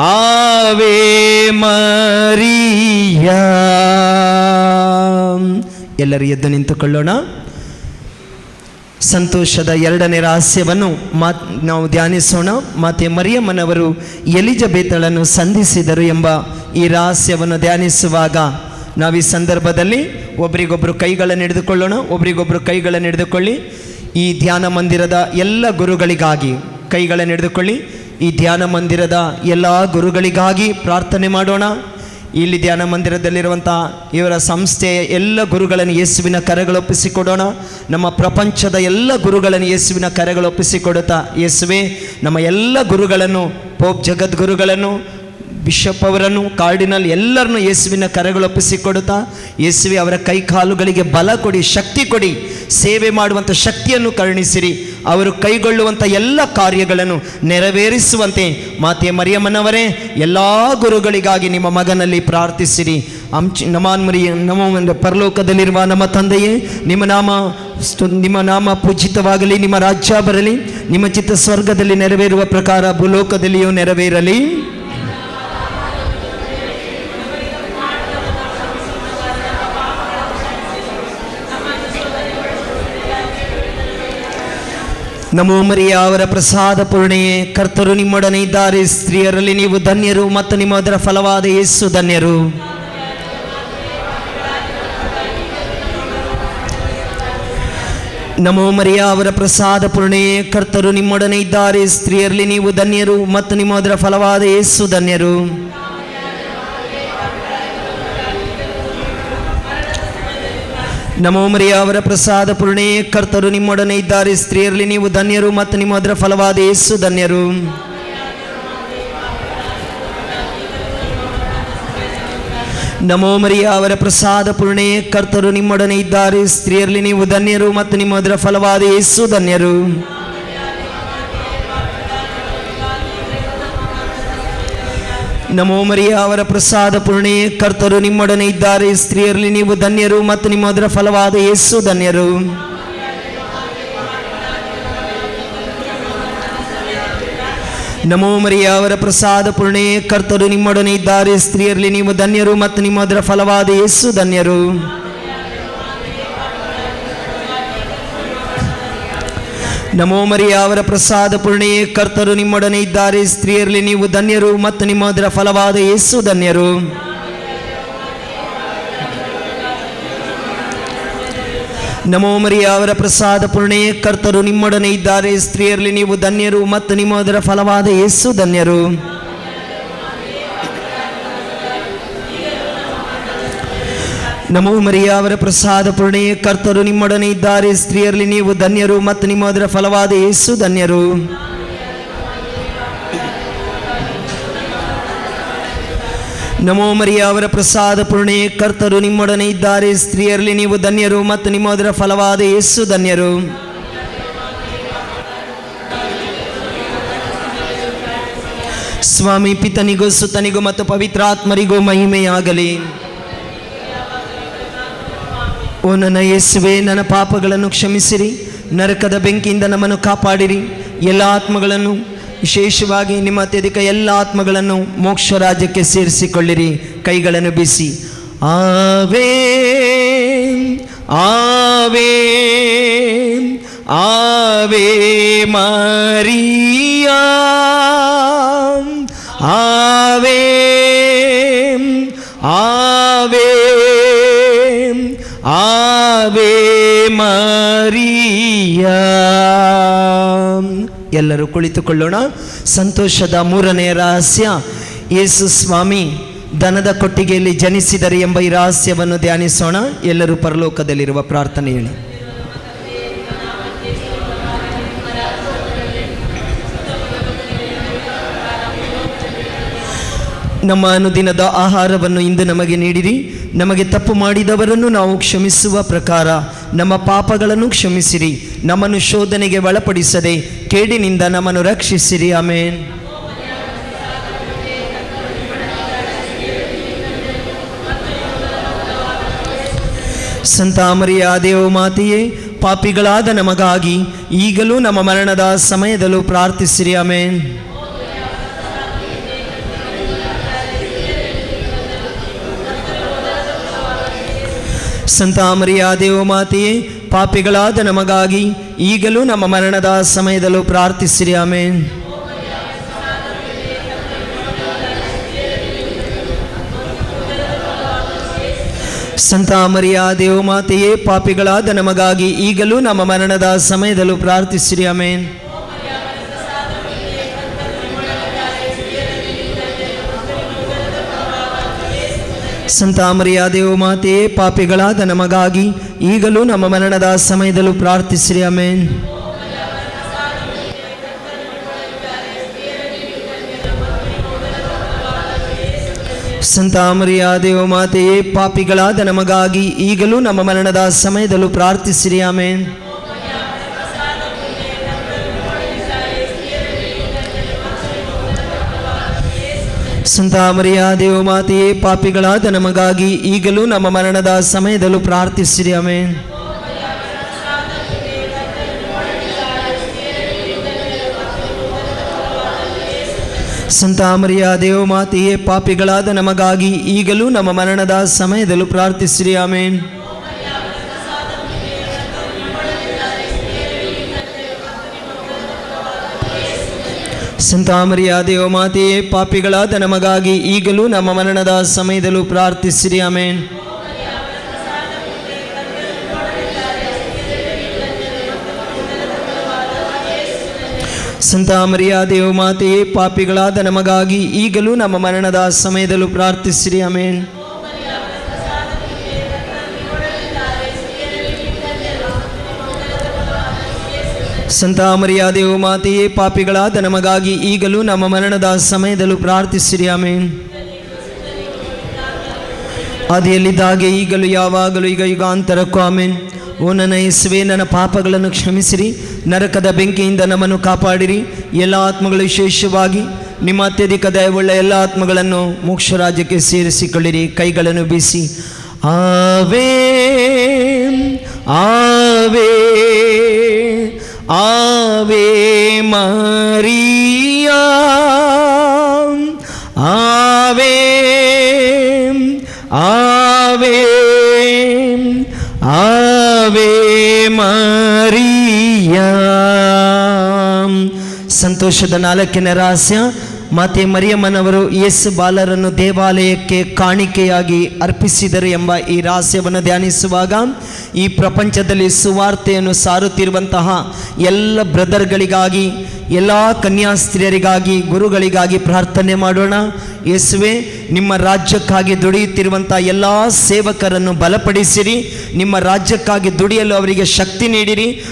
ಆವೇ ಮರಿಯಾ. ಎಲ್ಲರೂ ಎದ್ದು ನಿಂತುಕೊಳ್ಳೋಣ. ಸಂತೋಷದ ಎರಡನೇ ರಹಸ್ಯವನ್ನು ನಾವು ಧ್ಯಾನಿಸೋಣ. ಮಾತೆ ಮರಿಯಮ್ಮನವರು ಎಲಿಜಬೆತಳನ್ನು ಸಂಧಿಸಿದರು ಎಂಬ ಈ ರಹಸ್ಯವನ್ನು ಧ್ಯಾನಿಸುವಾಗ ನಾವು ಈ ಸಂದರ್ಭದಲ್ಲಿ ಒಬ್ರಿಗೊಬ್ಬರು ಕೈಗಳನ್ನು ಹಿಡಿದುಕೊಳ್ಳೋಣ. ಒಬ್ರಿಗೊಬ್ಬರು ಕೈಗಳನ್ನು ಹಿಡಿದುಕೊಳ್ಳಿ. ಈ ಧ್ಯಾನ ಮಂದಿರದ ಎಲ್ಲ ಗುರುಗಳಿಗಾಗಿ ಕೈಗಳನ್ನು ಹಿಡಿದುಕೊಳ್ಳಿ. ಈ ಧ್ಯಾನ ಮಂದಿರದ ಎಲ್ಲ ಗುರುಗಳಿಗಾಗಿ ಪ್ರಾರ್ಥನೆ ಮಾಡೋಣ. ಇಲ್ಲಿ ಧ್ಯಾನ ಮಂದಿರದಲ್ಲಿರುವಂಥ ಇವರ ಸಂಸ್ಥೆಯ ಎಲ್ಲ ಗುರುಗಳನ್ನು ಯೇಸುವಿನ ಕರೆಗಳೊಪ್ಪಿಸಿಕೊಡೋಣ. ನಮ್ಮ ಪ್ರಪಂಚದ ಎಲ್ಲ ಗುರುಗಳನ್ನು ಯೇಸುವಿನ ಕರೆಗಳೊಪ್ಪಿಸಿಕೊಡುತ್ತಾ, ಯೇಸುವೆ ನಮ್ಮ ಎಲ್ಲ ಗುರುಗಳನ್ನು, ಪೋಪ್ ಜಗದ್ಗುರುಗಳನ್ನು, ಬಿಷಪ್ ಅವರನ್ನು, ಕಾರ್ಡಿನಲ್ ಎಲ್ಲರನ್ನು ಯೇಸುವಿನ ಕರೆಗಳೊಪ್ಪಿಸಿಕೊಡುತ್ತಾ, ಯೇಸುವೆ ಅವರ ಕೈ ಕಾಲುಗಳಿಗೆ ಬಲ ಕೊಡಿ, ಶಕ್ತಿ ಕೊಡಿ, ಸೇವೆ ಮಾಡುವಂಥ ಶಕ್ತಿಯನ್ನು ಕರುಣಿಸಿರಿ. ಅವರು ಕೈಗೊಳ್ಳುವಂಥ ಎಲ್ಲ ಕಾರ್ಯಗಳನ್ನು ನೆರವೇರಿಸುವಂತೆ ಮಾತೆ ಮರಿಯಮ್ಮನವರೇ ಎಲ್ಲ ಗುರುಗಳಿಗಾಗಿ ನಿಮ್ಮ ಮಗನಲ್ಲಿ ಪ್ರಾರ್ಥಿಸಿರಿ. ನಮ್ಮ ಪರಲೋಕದಲ್ಲಿರುವ ನಮ್ಮ ತಂದೆಯೇ, ನಿಮ್ಮ ನಾಮ ಪೂಜಿತವಾಗಲಿ, ನಿಮ್ಮ ರಾಜ್ಯ ಬರಲಿ, ನಿಮ್ಮ ಚಿತ್ತ ಸ್ವರ್ಗದಲ್ಲಿ ನೆರವೇರುವ ಪ್ರಕಾರ ಭೂಲೋಕದಲ್ಲಿಯೂ ನೆರವೇರಲಿ. ನಮೋ ಮರಿಯ, ಅವರ ಪ್ರಸಾದ ಪೂರ್ಣೆಯೇ, ಕರ್ತರು ನಿಮ್ಮೊಡನೆ ಇದ್ದಾರೆ, ಸ್ತ್ರೀಯರಲ್ಲಿ ನೀವು ಧನ್ಯರು ಮತ್ತು ನಿಮ್ಮ ಅದರ ಫಲವಾದ ಯೇಸು ಧನ್ಯರು. ನಮೋ ಮರಿಯ, ಅವರ ಪ್ರಸಾದ ಪೂರ್ಣೆಯೇ, ಕರ್ತರು ನಿಮ್ಮೊಡನೆ ಇದ್ದಾರೆ, ಸ್ತ್ರೀಯರಲ್ಲಿ ನೀವು ಧನ್ಯರು ಮತ್ತು ನಿಮ್ಮ ಅದರ ಫಲವಾದ ಯೇಸು ಧನ್ಯರು. ನಮೋ ಮರಿಯ, ಅವರ ಪ್ರಸಾದ ಪೂರ್ಣೆಯೇ, ಕರ್ತರು ನಿಮ್ಮೊಡನೆ ಇದ್ದಾರೆ, ಸ್ತ್ರೀಯರಲ್ಲಿ ನೀವು ಧನ್ಯರು ಮತ್ತು ನಿಮ್ಮ ಅದರ ಫಲವಾದ ಯೇಸು ಧನ್ಯರು. ನಮೋ ಮರಿಯ, ಅವರ ಪ್ರಸಾದ ಪೂರ್ಣೆಯೇ, ಕರ್ತರು ನಿಮ್ಮೊಡನೆ ಇದ್ದಾರೆ, ಸ್ತ್ರೀಯರಲ್ಲಿ ನೀವು ಧನ್ಯರು ಮತ್ತು ನಿಮ್ಮ ಅದರ ಫಲವಾದ ಯೇಸು ಧನ್ಯರು. ನಮೋ ಮರಿಯ, ಅವರ ಪ್ರಸಾದ ಪೂರ್ಣೆಯೇ, ಕರ್ತರು ನಿಮ್ಮೊಡನೆ ಇದ್ದಾರೆ, ಸ್ತ್ರೀಯರಲ್ಲಿ ನೀವು ಧನ್ಯರು ಮತ್ತು ನಿಮ್ಮ ಅದರ ಫಲವಾದ ಯೇಸು ಧನ್ಯರು. ನಮೋ ಮರಿಯ, ಅವರ ಪ್ರಸಾದ ಪೂರ್ಣೆಯೇ, ಕರ್ತರು ನಿಮ್ಮೊಡನೆ ಇದ್ದಾರೆ, ಸ್ತ್ರೀಯರಲ್ಲಿ ನೀವು ಧನ್ಯರು ಮತ್ತು ನಿಮ್ಮ ಅದರ ಫಲವಾದ ಯೇಸು ಧನ್ಯರು. ನಮೋ ಮರಿಯ, ಅವರ ಪ್ರಸಾದ ಪೂರ್ಣೆಯೇ, ಕರ್ತರು ನಿಮ್ಮೊಡನೆ ಇದ್ದಾರೆ, ಸ್ತ್ರೀಯರಲ್ಲಿ ನೀವು ಧನ್ಯರು ಮತ್ತು ನಿಮ್ಮ ಅದರ ಫಲವಾದ ಯೇಸು ಧನ್ಯರು. ನಮೋ ಮರಿಯ, ಅವರ ಪ್ರಸಾದ ಪೂರ್ಣೆಯೇ, ಕರ್ತರು ನಿಮ್ಮೊಡನೆ ಇದ್ದಾರೆ, ಸ್ತ್ರೀಯರಲ್ಲಿ ನೀವು ಧನ್ಯರು ಮತ್ತು ನಿಮ್ಮ ಅದರ ಫಲವಾದ ಯೇಸು ಧನ್ಯರು. ನಮೋ ಮರಿಯ, ಅವರ ಪ್ರಸಾದ ಪೂರ್ಣೆಯೇ, ಕರ್ತರು ನಿಮ್ಮೊಡನೆ ಇದ್ದಾರೆ, ಸ್ತ್ರೀಯರಲ್ಲಿ ನೀವು ಧನ್ಯರು ಮತ್ತು ನಿಮ್ಮ ಅದರ ಫಲವಾದ ಯೇಸು ಧನ್ಯರು. ನಮೋ ಮರಿಯ, ಅವರ ಪ್ರಸಾದ ಪೂರ್ಣೆಯೇ, ಕರ್ತರು ನಿಮ್ಮೊಡನೆ ಇದ್ದಾರೆ, ಸ್ತ್ರೀಯರಲ್ಲಿ ನೀವು ಧನ್ಯರು ಮತ್ತು ನಿಮ್ಮ ಅದರ ಫಲವಾದ ಯೇಸು ಧನ್ಯರು. ಸ್ವಾಮಿ ಪಿತನಿಗೂ ಸುತನಿಗೂ ಮತ್ತು ಪವಿತ್ರಾತ್ಮರಿಗೂ ಮಹಿಮೆಯಾಗಲಿ. ಓ ನನ್ನ ಯೇಸುವೆ, ನನ್ನ ಪಾಪಗಳನ್ನು ಕ್ಷಮಿಸಿರಿ, ನರಕದ ಬೆಂಕಿಯಿಂದ ನಮ್ಮನ್ನು ಕಾಪಾಡಿರಿ. ಎಲ್ಲ ಆತ್ಮಗಳನ್ನು, ವಿಶೇಷವಾಗಿ ನಿಮ್ಮ ಅತ್ಯಧಿಕ ಎಲ್ಲ ಆತ್ಮಗಳನ್ನು ಮೋಕ್ಷ ರಾಜ್ಯಕ್ಕೆ ಸೇರಿಸಿಕೊಳ್ಳಿರಿ. ಕೈಗಳನ್ನು ಬೀಸಿ. ಆವೇ ಆವೇ ಆವೇ ಮರಿಯಾ, ಆವೇ ಆ ಎಲ್ಲರೂ ಕುಳಿತುಕೊಳ್ಳೋಣ. ಸಂತೋಷದ ಮೂರನೆಯ ರಹಸ್ಯ, ಯೇಸು ಸ್ವಾಮಿ ದನದ ಕೊಟ್ಟಿಗೆಯಲ್ಲಿ ಜನಿಸಿದರೆ ಎಂಬ ಈ ರಹಸ್ಯವನ್ನು ಧ್ಯಾನಿಸೋಣ. ಎಲ್ಲರೂ ಪರಲೋಕದಲ್ಲಿರುವ ಪ್ರಾರ್ಥನೆ ಹೇಳಿ. ನಮ್ಮ ಅನುದಿನದ ಆಹಾರವನ್ನು ಇಂದು ನಮಗೆ ನೀಡಿರಿ. ನಮಗೆ ತಪ್ಪು ಮಾಡಿದವರನ್ನು ನಾವು ಕ್ಷಮಿಸುವ ಪ್ರಕಾರ ನಮ್ಮ ಪಾಪಗಳನ್ನು ಕ್ಷಮಿಸಿರಿ. ನಮ್ಮನ್ನು ಶೋಧನೆಗೆ ಒಳಪಡಿಸದೆ ಕೇಡಿನಿಂದ ನಮ್ಮನ್ನು ರಕ್ಷಿಸಿರಿ. ಆಮೇನ್. ಸಂತ ಮರಿಯ ದೇವ ಮಾತೆಯೇ, ಪಾಪಿಗಳಾದ ನಮಗಾಗಿ ಈಗಲೂ ನಮ್ಮ ಮರಣದ ಸಮಯದಲ್ಲೂ ಪ್ರಾರ್ಥಿಸಿರಿ. ಆಮೇನ್. ಸಂತ ಮರಿಯ ದೇವ ಮಾತೆಯೇ, ಪಾಪಿಗಳಾದ ನಮಗಾಗಿ ಈಗಲೂ ನಮ್ಮ ಮರಣದ ಸಮಯದಲ್ಲೂ ಪ್ರಾರ್ಥಿಸಿರಿ. ಆಮೇನ್. ಸಂತ ಮರಿಯ ದೇವ ಮಾತೆಯೇ, ಪಾಪಿಗಳಾದ ನಮಗಾಗಿ ಈಗಲೂ ನಮ್ಮ ಮರಣದ ಸಮಯದಲ್ಲೂ ಪ್ರಾರ್ಥಿಸಿರಿ. ಆಮೇನ್. ಸಂತ ಮರಿಯ ದೇವ ಮಾತೆಯೇ, ಪಾಪಿಗಳಾದ ನಮಗಾಗಿ ಈಗಲೂ ನಮ್ಮ ಮರಣದ ಸಮಯದಲ್ಲೂ ಪ್ರಾರ್ಥಿಸಿರಿ. ಆಮೇನ್. ಸಂತ ಮರಿಯ ದೇವ ಮಾತೆಯೇ, ಪಾಪಿಗಳಾದ ನಮಗಾಗಿ ಈಗಲೂ ನಮ್ಮ ಮರಣದ ಸಮಯದಲ್ಲೂ ಪ್ರಾರ್ಥಿಸಿರಿ. ಆಮೇನ್. ಸಂತ ಮರಿಯ ದೇವ ಮಾತೆಯೇ, ಪಾಪಿಗಳಾದ ನಮಗಾಗಿ ಈಗಲೂ ನಮ್ಮ ಮರಣದ ಸಮಯದಲ್ಲೂ ಪ್ರಾರ್ಥಿಸಿರಿ. ಆಮೇನ್. ಸಂತ ಮರಿಯ ದೇವ ಮಾತೆಯೇ, ಪಾಪಿಗಳಾದ ನಮಗಾಗಿ ಈಗಲೂ ನಮ್ಮ ಮರಣದ ಸಮಯದಲ್ಲೂ ಪ್ರಾರ್ಥಿಸಿರಿ. ಆಮೇನ್. ಸಂತ ಮರಿಯ ದೇವ ಮಾತೆಯೇ, ಪಾಪಿಗಳಾದ ನಮಗಾಗಿ ಈಗಲೂ ನಮ್ಮ ಮರಣದ ಸಮಯದಲ್ಲೂ ಪ್ರಾರ್ಥಿಸಿರಿ. ಆಮೇನ್. ಸಂತ ಮರಿಯ ದೇವ ಮಾತೆಯೇ, ಪಾಪಿಗಳಾದ ನಮಗಾಗಿ ಈಗಲೂ ನಮ್ಮ ಮರಣದ ಸಮಯದಲ್ಲೂ ಪ್ರಾರ್ಥಿಸಿರಿ. ಆಮೇನ್. ಸಂತ ಮರಿಯ ದೇವ ಮಾತೆಯೇ, ಪಾಪಿಗಳಾದ ನಮಗಾಗಿ ಈಗಲೂ ನಮ್ಮ ಮರಣದ ಸಮಯದಲ್ಲೂ ಪ್ರಾರ್ಥಿಸಿರಿ. ಆಮೇನ್. ಆದಿಯಲ್ಲಿದ್ದಾಗೆ ಈಗಲೂ ಯಾವಾಗಲೂ ಈಗ ಯುಗಾಂತರಕ್ಕೂ. ಆಮೇನ್. ಓ ನನ್ನ ಯೇಸುವೇ, ನನ್ನ ಪಾಪಗಳನ್ನು ಕ್ಷಮಿಸಿರಿ, ನರಕದ ಬೆಂಕಿಯಿಂದ ನಮ್ಮನ್ನು ಕಾಪಾಡಿರಿ. ಎಲ್ಲ ಆತ್ಮಗಳು, ವಿಶೇಷವಾಗಿ ನಿಮ್ಮ ಅತ್ಯಧಿಕ ದಯವುಳ್ಳ ಎಲ್ಲ ಆತ್ಮಗಳನ್ನು ಮೋಕ್ಷ ರಾಜ್ಯಕ್ಕೆ ಸೇರಿಸಿಕೊಳ್ಳಿರಿ. ಕೈಗಳನ್ನು ಬೀಸಿ ಆವೇ ಆವೇ ಆವೇ ಮರಿಯಾ, ಆವೇ ಆವೇ ಆವೇ ಮರಿಯಾ. ಸಂತೋಷದ ನಾಲ್ಕನೇ ರಹಸ್ಯ, ಮಾತೆ ಮರಿಯಮ್ಮನವರು ಯೇಸು ಬಾಲರನ್ನು ದೇವಾಲಯಕ್ಕೆ ಕಾಣಿಕೆಯಾಗಿ ಅರ್ಪಿಸಿದರು ಎಂಬ ಈ ರಹಸ್ಯವನ್ನು ಧ್ಯಾನಿಸುವಾಗ ಈ ಪ್ರಪಂಚದಲ್ಲಿ ಸುವಾರ್ತೆಯನ್ನು ಸಾರುತ್ತಿರುವಂತಹ ಎಲ್ಲ ಬ್ರದರ್ಗಳಿಗಾಗಿ, ಎಲ್ಲ ಕನ್ಯಾಸ್ತ್ರೀಯರಿಗಾಗಿ, ಗುರುಗಳಿಗಾಗಿ ಪ್ರಾರ್ಥನೆ ಮಾಡೋಣ. ಯೇಸುವೆ, ನಿಮ್ಮ ರಾಜ್ಯಕ್ಕಾಗಿ ದುಡಿಯುತ್ತಿರುವಂಥ ಎಲ್ಲ ಸೇವಕರನ್ನು ಬಲಪಡಿಸಿರಿ. ನಿಮ್ಮ ರಾಜ್ಯಕ್ಕಾಗಿ ದುಡಿಯಲು ಅವರಿಗೆ ಶಕ್ತಿ ನೀಡಿರಿ.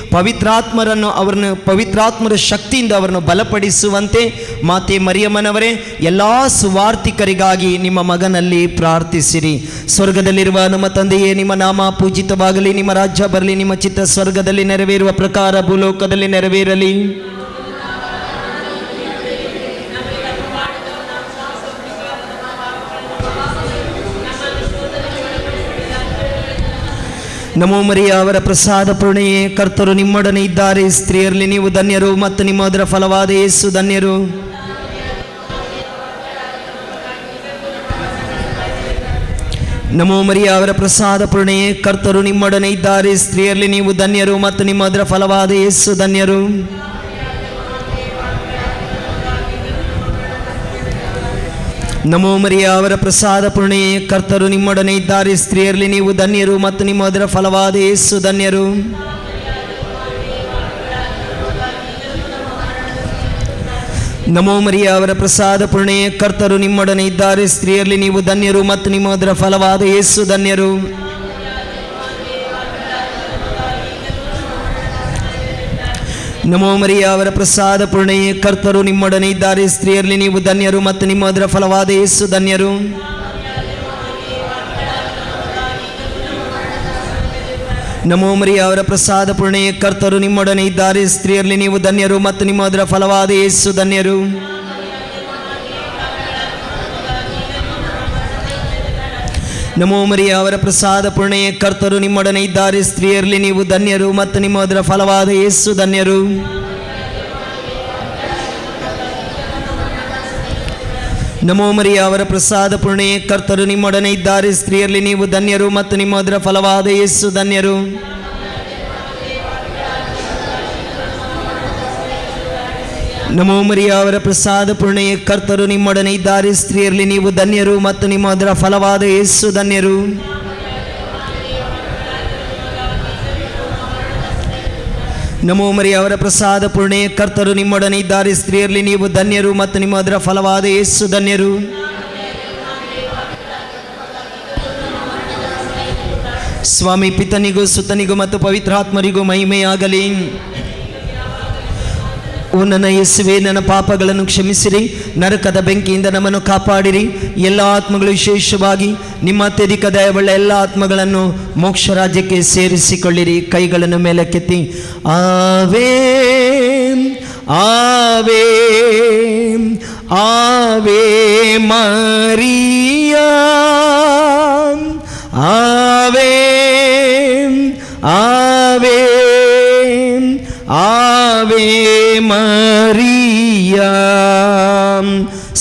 ಪವಿತ್ರಾತ್ಮರ ಶಕ್ತಿಯಿಂದ ಅವರನ್ನು ಬಲಪಡಿಸುವಂತೆ ಮಾತೆ ಮರಿಯಮ್ಮನವರೇ, ಎಲ್ಲ ಸುವಾರ್ತಿಕರಿಗಾಗಿ ನಿಮ್ಮ ಮಗನಲ್ಲಿ ಪ್ರಾರ್ಥಿಸಿರಿ. ಸ್ವರ್ಗದಲ್ಲಿರುವ ನಮ್ಮ ತಂದೆಯೇ, ನಿಮ್ಮ ನಾಮ ಪೂಜಿತವಾಗಲಿ, ನಿಮ್ಮ ರಾಜ್ಯ ಬರಲಿ, ನಿಮ್ಮ ಚಿತ್ತ ಸ್ವರ್ಗದಲ್ಲಿ ನೆರವೇರುವ ಪ್ರಕಾರ ಭೂಲೋಕದಲ್ಲಿ ನೆರವೇರಲಿ. ನಮೋ ಮರಿಯ, ಅವರ ಪ್ರಸಾದ ಪೂರ್ಣೆಯೇ, ಕರ್ತರು ನಿಮ್ಮೊಡನೆ ಇದ್ದಾರೆ. ಸ್ತ್ರೀಯರಲ್ಲಿ ನೀವು ಧನ್ಯರು, ಮತ್ತು ನಿಮ್ಮ ಅದರ ಫಲವಾದ ಯೇಸು ಧನ್ಯರು. ನಮೋ ಮರಿಯ, ಅವರ ಪ್ರಸಾದ ಪೂರ್ಣೆಯೇ, ಕರ್ತರು ನಿಮ್ಮೊಡನೆ ಇದ್ದಾರೆ. ಸ್ತ್ರೀಯರಲ್ಲಿ ನೀವು ಧನ್ಯರು, ಮತ್ತು ನಿಮ್ಮ ಅದರ ಫಲವಾದ ಯೇಸು ಧನ್ಯರು. ನಮೋ ಮರಿಯ, ಅವರ ಪ್ರಸಾದ ಪೂರ್ಣೆಯೇ, ಕರ್ತರು ನಿಮ್ಮೊಡನೆ ಇದ್ದಾರೆ. ಸ್ತ್ರೀಯರಲ್ಲಿ ನೀವು ಧನ್ಯರು, ಮತ್ತು ನಿಮ್ಮ ಅದರ ಫಲವಾದ ಯೇಸು ಧನ್ಯರು. ನಮೋ ಮರಿಯ ಅವರ ಪ್ರಸಾದ ಪೂರ್ಣೆಯೇ ಕರ್ತರು ನಿಮ್ಮೊಡನೆ ಇದ್ದಾರೆ, ಸ್ತ್ರೀಯರಲ್ಲಿ ನೀವು ಧನ್ಯರು ಮತ್ತು ನಿಮ್ಮ ಉದರ ಫಲವಾದ ಯೇಸು ಧನ್ಯರು. ನಮೋ ಮರಿಯ ಅವರ ಪ್ರಸಾದ ಪೂರ್ಣೆಯೇ ಕರ್ತರು ನಿಮ್ಮೊಡನೆ ಇದ್ದಾರೆ, ಸ್ತ್ರೀಯರಲ್ಲಿ ನೀವು ಧನ್ಯರು ಮತ್ತು ನಿಮ್ಮ ಉದರ ಫಲವಾದ ಯೇಸು ಧನ್ಯರು. ನಮೋ ಮರಿಯ ಅವರ ಪ್ರಸಾದ ಪೂರ್ಣೆಯೇ ಕರ್ತರು ನಿಮ್ಮೊಡನೆ ಇದ್ದಾರೆ, ಸ್ತ್ರೀಯರಲ್ಲಿ ನೀವು ಧನ್ಯರು ಮತ್ತು ನಿಮ್ಮ ಉದರ ಫಲವಾದ ಯೇಸು ಧನ್ಯರು. ನಮೋ ಮರಿಯ ಅವರ ಪ್ರಸಾದ ಪೂರ್ಣೆಯೇ ಕರ್ತರು ನಿಮ್ಮೊಡನೆ ಇದ್ದಾರೆ, ಸ್ತ್ರೀಯರಲ್ಲಿ ನೀವು ಧನ್ಯರು ಮತ್ತು ನಿಮ್ಮ ಉದರ ಫಲವಾದ ಯೇಸು ಧನ್ಯರು. ನಮೋ ಮರಿಯ ಅವರ ಪ್ರಸಾದ ಪೂರ್ಣೆಯೇ ಕರ್ತರು ನಿಮ್ಮೊಡನೆ ಇದ್ದಾರೆ, ಸ್ತ್ರೀಯರಲ್ಲಿ ನೀವು ಧನ್ಯರು ಮತ್ತು ನಿಮ್ಮ ಉದರ ಫಲವಾದ ಯೇಸು ಧನ್ಯರು. ನಮೋ ಮರಿಯ ಅವರ ಪ್ರಸಾದ ಪೂರ್ಣೆಯೇ ಕರ್ತರು ನಿಮ್ಮೊಡನೆ ಇದ್ದಾರೆ, ಸ್ತ್ರೀಯರಲ್ಲಿ ನೀವು ಧನ್ಯರು ಮತ್ತು ನಿಮ್ಮ ಉದರ ಫಲವಾದ ಯೇಸು ಧನ್ಯರು. ನಮೋ ಮರಿಯ ಅವರ ಪ್ರಸಾದ ಪೂರ್ಣೆಯೇ ಕರ್ತರು ನಿಮ್ಮೊಡನೆ ಇದ್ದಾರೆ, ಸ್ತ್ರೀಯರಲ್ಲಿ ನೀವು ಧನ್ಯರು ಮತ್ತು ನಿಮ್ಮ ಉದರ ಫಲವಾದ ಯೇಸು ಧನ್ಯರು. ಸ್ವಾಮಿ ಪಿತನಿಗೂ ಸುತನಿಗೂ ಮತ್ತು ಪವಿತ್ರಾತ್ಮರಿಗೂ ಮಹಿಮೆಯಾಗಲಿ. ಓ ನನ್ನ ಯೇಸುವೆ, ನನ್ನ ಪಾಪಗಳನ್ನು ಕ್ಷಮಿಸಿರಿ, ನರಕದ ಬೆಂಕಿಯಿಂದ ನಮ್ಮನ್ನು ಕಾಪಾಡಿರಿ. ಎಲ್ಲ ಆತ್ಮಗಳು, ವಿಶೇಷವಾಗಿ ನಿಮ್ಮ ಅತ್ಯಧಿಕ ದಯವುಳ್ಳ ಎಲ್ಲ ಆತ್ಮಗಳನ್ನು ಮೋಕ್ಷ ರಾಜ್ಯಕ್ಕೆ ಸೇರಿಸಿಕೊಳ್ಳಿರಿ. ಕೈಗಳನ್ನು ಮೇಲಕ್ಕೆತ್ತಿ ಆವೇ ಆವೇ ಆವೇ ಮರಿಯಾ, ಆವೇ ಆವೇ ಆವೇ ಮರಿಯಾ.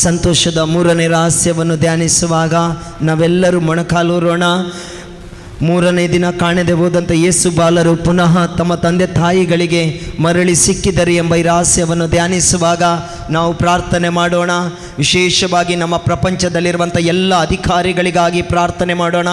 ಸಂತೋಷದ ಮೂರನೇ ರಹಸ್ಯವನ್ನು ಧ್ಯಾನಿಸುವಾಗ ನಾವೆಲ್ಲರೂ ಮೊಣಕಾಲೂರೋಣ. ಮೂರನೇ ದಿನ ಕಾಣದೆ ಹೋದಂಥ ಯೇಸು ಬಾಲರು ಪುನಃ ತಮ್ಮ ತಂದೆ ತಾಯಿಗಳಿಗೆ ಮರಳಿ ಸಿಕ್ಕಿದರು ಎಂಬ ಈ ರಹಸ್ಯವನ್ನು ಧ್ಯಾನಿಸುವಾಗ ನಾವು ಪ್ರಾರ್ಥನೆ ಮಾಡೋಣ. ವಿಶೇಷವಾಗಿ ನಮ್ಮ ಪ್ರಪಂಚದಲ್ಲಿರುವಂಥ ಎಲ್ಲ ಅಧಿಕಾರಿಗಳಿಗಾಗಿ ಪ್ರಾರ್ಥನೆ ಮಾಡೋಣ,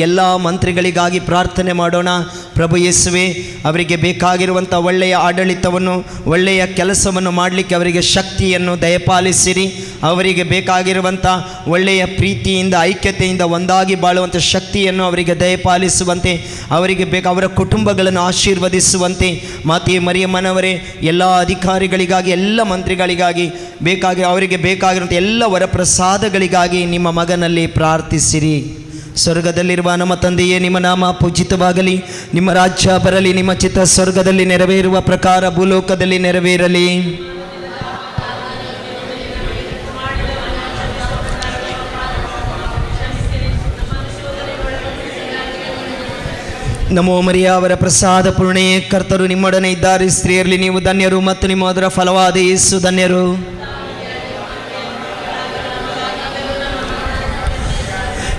ಎಲ್ಲ ಮಂತ್ರಿಗಳಿಗಾಗಿ ಪ್ರಾರ್ಥನೆ ಮಾಡೋಣ. ಪ್ರಭು ಯೇಸುವೆ, ಅವರಿಗೆ ಬೇಕಾಗಿರುವಂಥ ಒಳ್ಳೆಯ ಆಡಳಿತವನ್ನು, ಒಳ್ಳೆಯ ಕೆಲಸವನ್ನು ಮಾಡಲಿಕ್ಕೆ ಅವರಿಗೆ ಶಕ್ತಿಯನ್ನು ದಯಪಾಲಿಸಿರಿ. ಅವರಿಗೆ ಬೇಕಾಗಿರುವಂಥ ಒಳ್ಳೆಯ ಪ್ರೀತಿಯಿಂದ, ಐಕ್ಯತೆಯಿಂದ ಒಂದಾಗಿ ಬಾಳುವಂಥ ಶಕ್ತಿಯನ್ನು ಅವರಿಗೆ ದಯಪಾಲಿಸುವಂತೆ, ಅವರಿಗೆ ಅವರ ಕುಟುಂಬಗಳನ್ನು ಆಶೀರ್ವದಿಸುವಂತೆ. ಮಾತೆ ಮರಿಯಮ್ಮನವರೇ, ಎಲ್ಲ ಅಧಿಕಾರಿಗಳಿಗಾಗಿ, ಎಲ್ಲ ಮಂತ್ರಿಗಳಿಗಾಗಿ, ಅವರಿಗೆ ಬೇಕಾಗಿರುವಂಥ ಎಲ್ಲ ವರಪ್ರಸಾದಗಳಿಗಾಗಿ ನಿಮ್ಮ ಮಗನಲ್ಲಿ ಪ್ರಾರ್ಥಿಸಿರಿ. ಸ್ವರ್ಗದಲ್ಲಿರುವ ನಮ್ಮ ತಂದೆಯೇ, ನಿಮ್ಮ ನಾಮ ಪೂಜಿತವಾಗಲಿ, ನಿಮ್ಮ ರಾಜ್ಯ ಬರಲಿ, ನಿಮ್ಮ ಚಿತ್ತ ಸ್ವರ್ಗದಲ್ಲಿ ನೆರವೇರುವ ಪ್ರಕಾರ ಭೂಲೋಕದಲ್ಲಿ ನೆರವೇರಲಿ. ನಮೋ ಮರಿಯ ಅವರ ಪ್ರಸಾದ ಪೂರ್ಣೆಯೇ ಕರ್ತರು ನಿಮ್ಮೊಡನೆ ಇದ್ದಾರೆ, ಸ್ತ್ರೀಯರಲ್ಲಿ ನೀವು ಧನ್ಯರು ಮತ್ತು ನಿಮ್ಮ ಅದರ ಫಲವಾದ ಯೇಸು ಧನ್ಯರು.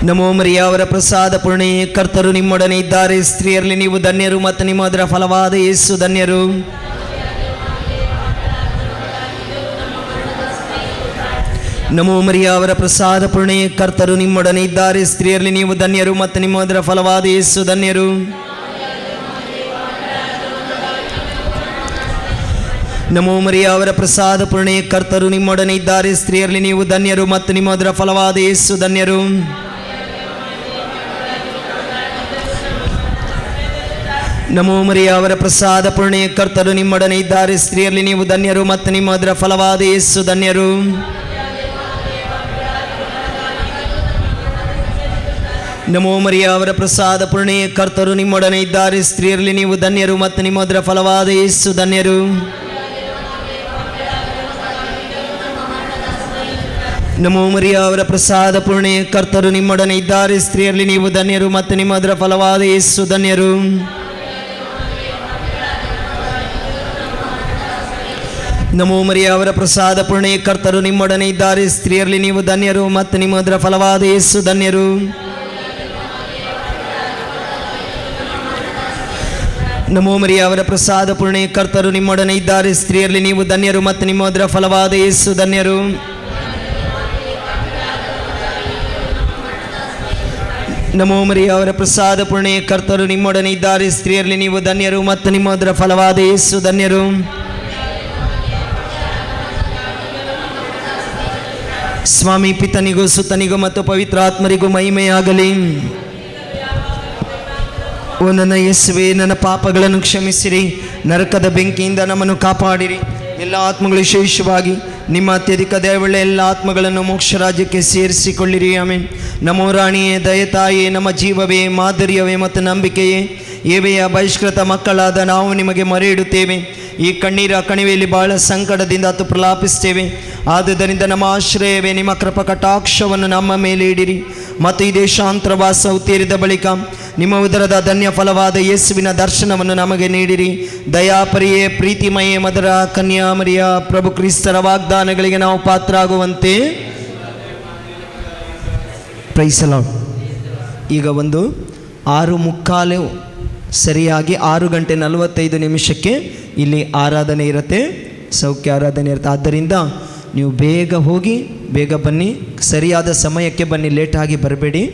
ನಮೋ ಮರಿಯ ಅವರ ಪ್ರಸಾದ ಪೂರ್ಣೆಯೇ ಕರ್ತರು ನಿಮ್ಮೊಡನೆ ಇದ್ದಾರೆ, ಸ್ತ್ರೀಯರಲ್ಲಿ ನೀವು ಧನ್ಯರು ಮತ್ತು ನಿಮ್ಮ ಅದರ ಫಲವಾದ ಯೇಸು ಧನ್ಯರು. ನಮೋ ಮರಿಯ ಅವರ ಪ್ರಸಾದ ಪೂರ್ಣೆಯೇ ಕರ್ತರು ನಿಮ್ಮೊಡನೆ ಇದ್ದಾರೆ, ಸ್ತ್ರೀಯರಲ್ಲಿ ನೀವು ಧನ್ಯರು ಮತ್ತು ನಿಮ್ಮ ಅದರ ಫಲವಾದ ಯೇಸು ಧನ್ಯರು. ನಮೋ ಮರಿಯ ಅವರ ಪ್ರಸಾದ ಪೂರ್ಣೆಯೇ ಕರ್ತರು ನಿಮ್ಮೊಡನೆ ಇದ್ದಾರೆ, ಸ್ತ್ರೀಯರಲ್ಲಿ ನೀವು ಧನ್ಯರು ಮತ್ತು ನಿಮ್ಮ ಅದರ ಫಲವಾದ ಯೇಸು ಧನ್ಯರು. ನಮೋ ಮರಿಯ ಅವರ ಪ್ರಸಾದ ಪೂರ್ಣೆಯೇ ಕರ್ತರು ನಿಮ್ಮೊಡನೆ ಇದ್ದಾರೆ, ಸ್ತ್ರೀಯರಲ್ಲಿ ನೀವು ಧನ್ಯರು ಮತ್ತು ನಿಮ್ಮ ಅದರ ಫಲವಾದ ಯೇಸು ಧನ್ಯರು. ನಮೋ ಮರಿಯ ಅವರ ಪ್ರಸಾದ ಪೂರ್ಣೆಯೇ ಕರ್ತರು ನಿಮ್ಮೊಡನೆ ಇದ್ದಾರೆ, ಸ್ತ್ರೀಯರಲ್ಲಿ ನೀವು ಧನ್ಯರು ಮತ್ತು ನಿಮ್ಮ ಅದರ ಫಲವಾದ ಯೇಸು ಧನ್ಯರು. ನಮೋ ಮರಿಯ ಅವರ ಪ್ರಸಾದ ಪೂರ್ಣೆಯೇ ಕರ್ತರು ನಿಮ್ಮೊಡನೆ ಇದ್ದಾರೆ, ಸ್ತ್ರೀಯರಲ್ಲಿ ನೀವು ಧನ್ಯರು ಮತ್ತು ನಿಮ್ಮ ಅದರ ಫಲವಾದ ಯೇಸು ಧನ್ಯರು. ನಮೋ ಮರಿಯ ಅವರ ಪ್ರಸಾದ ಪೂರ್ಣೆಯೇ ಕರ್ತರು ನಿಮ್ಮೊಡನೆ ಇದ್ದಾರೆ, ಸ್ತ್ರೀಯರಲ್ಲಿ ನೀವು ಧನ್ಯರು ಮತ್ತು ನಿಮ್ಮ ಅದರ ಫಲವಾದ ಯೇಸು ಧನ್ಯರು. ನಮೋ ಮರಿಯ ಅವರ ಪ್ರಸಾದ ಪೂರ್ಣೆಯೇ ಕರ್ತರು ನಿಮ್ಮೊಡನೆ ಇದ್ದಾರೆ, ಸ್ತ್ರೀಯರಲ್ಲಿ ನೀವು ಧನ್ಯರು ಮತ್ತು ನಿಮ್ಮ ಅದರ ಫಲವಾದ ಯೇಸು ಧನ್ಯರು. ನಮೋ ಮರಿಯ ಅವರ ಪ್ರಸಾದ ಪೂರ್ಣೆಯೇ ಕರ್ತರು ನಿಮ್ಮೊಡನೆ ಇದ್ದಾರೆ, ಸ್ತ್ರೀಯರಲ್ಲಿ ನೀವು ಧನ್ಯರು ಮತ್ತು ನಿಮ್ಮ ಅದರ ಫಲವಾದ ಯೇಸು ಧನ್ಯರು. ಸ್ವಾಮಿ ಪಿತನಿಗೂ ಸುತನಿಗೂ ಮತ್ತು ಪವಿತ್ರಾತ್ಮರಿಗೂ ಮಹಿಮೆಯಾಗಲಿ. ಓ ನನ್ನ ಯೇಸುವೆ, ನನ್ನ ಪಾಪಗಳನ್ನು ಕ್ಷಮಿಸಿರಿ, ನರಕದ ಬೆಂಕಿಯಿಂದ ನಮ್ಮನ್ನು ಕಾಪಾಡಿರಿ. ಎಲ್ಲ ಆತ್ಮಗಳು ವಿಶೇಷವಾಗಿ ನಿಮ್ಮ ಅತ್ಯಧಿಕ ದಯವುಳ್ಳ ಎಲ್ಲ ಆತ್ಮಗಳನ್ನು ಮೋಕ್ಷ ರಾಜ್ಯಕ್ಕೆ ಸೇರಿಸಿಕೊಳ್ಳಿರಿ. ಆಮೇನ್. ನಮೋ ರಾಣಿಯೇ, ದಯತಾಯೇ, ನಮ್ಮ ಜೀವವೇ, ಮಾಧುರ್ಯವೇ ಮತ್ತು ನಂಬಿಕೆಯೇ, ಏವೆಯ ಬಹಿಷ್ಕೃತ ಮಕ್ಕಳಾದ ನಾವು ನಿಮಗೆ ಮೊರೆ ಇಡುತ್ತೇವೆ. ಈ ಕಣ್ಣೀರ ಕಣಿವೆಯಲ್ಲಿ ಬಹಳ ಸಂಕಟದಿಂದ ಪ್ರಲಾಪಿಸ್ತೇವೆ. ಆದುದರಿಂದ ನಮ್ಮ ಆಶ್ರಯವೇ, ನಿಮ್ಮ ಕೃಪಾ ಕಟಾಕ್ಷವನ್ನು ನಮ್ಮ ಮೇಲೆ ಇಡಿರಿ. ಮತ್ತು ಈ ದೇಶಾಂತರ ವಾಸವು ತೀರಿದ ಬಳಿಕ ನಿಮ್ಮ ಉದರದ ಧನ್ಯ ಫಲವಾದ ಯೇಸುವಿನ ದರ್ಶನವನ್ನು ನಮಗೆ ನೀಡಿರಿ. ದಯಾಪರಿಯೇ, ಪ್ರೀತಿಮಯೇ, ಮಧುರ ಕನ್ಯಾಮರಿಯ ಪ್ರಭು ಕ್ರಿಸ್ತರ ವಾಗ್ದಾನಗಳಿಗೆ ನಾವು ಪಾತ್ರರಾಗುವಂತೆ ಪ್ರೈಸ್ ದಿ ಲಾರ್ಡ್. ಈಗ ಒಂದು 6:45 ಸರಿಯಾಗಿ 6:45 ಇಲ್ಲಿ ಆರಾಧನೆ ಇರುತ್ತೆ, ಸೌಖ್ಯ ಆರಾಧನೆ ಇರುತ್ತೆ. ಆದ್ದರಿಂದ ನೀವು ಬೇಗ ಹೋಗಿ ಬೇಗ ಬನ್ನಿ, ಸರಿಯಾದ ಸಮಯಕ್ಕೆ ಬನ್ನಿ, ಲೇಟಾಗಿ ಬರಬೇಡಿ.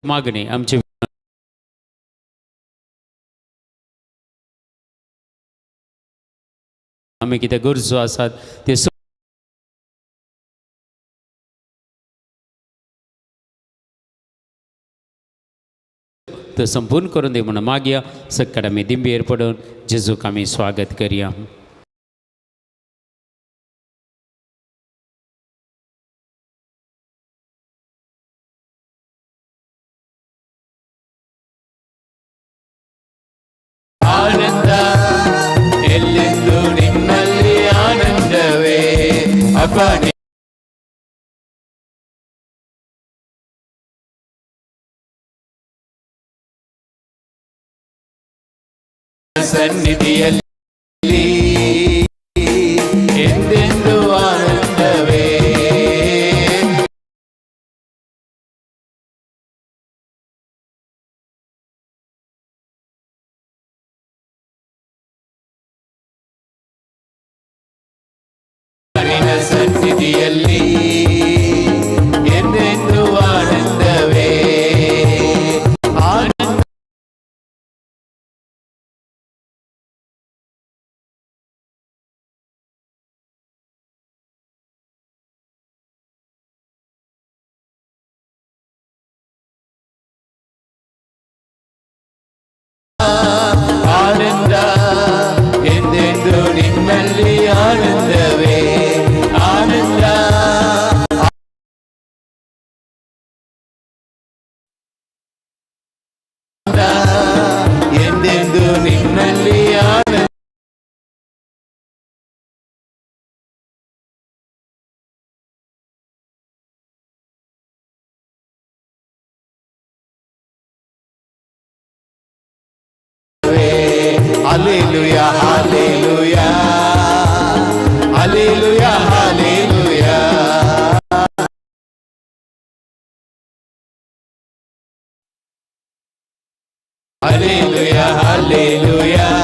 मागणे आमचे आम्ही कितें गरजो आसात ते संपूर्ण करून दे म्हणून मागया. सकाळ आमी दिंबी एरपडून जेजूक आमी स्वागत करया. ಆನಂದ ಎಲ್ಲೆಂದು ನಿಮ್ಮಲ್ಲಿ ಆನಂದವೇ ಅಪ್ಪ. ಸನ್ನಿಧಿಯಲ್ಲಿ ಎಂದೆಂದು ಆನಂದವೇ. ಸನ್ನಿಧಿಯಲ್ಲಿ ಎಂದೆಂದು ಆನಂದವೇ. ಆನಂದ ಎಂದೆಂದು ನಿಮ್ಮಲ್ಲಿ ಆನಂದವೇ. ಆನಂದ ಎಂದೆಂದು ನಿಮ್ಮಲ್ಲಿ ಆನಂದ. Hallelujah, hallelujah, hallelujah, hallelujah. Hallelujah, hallelujah.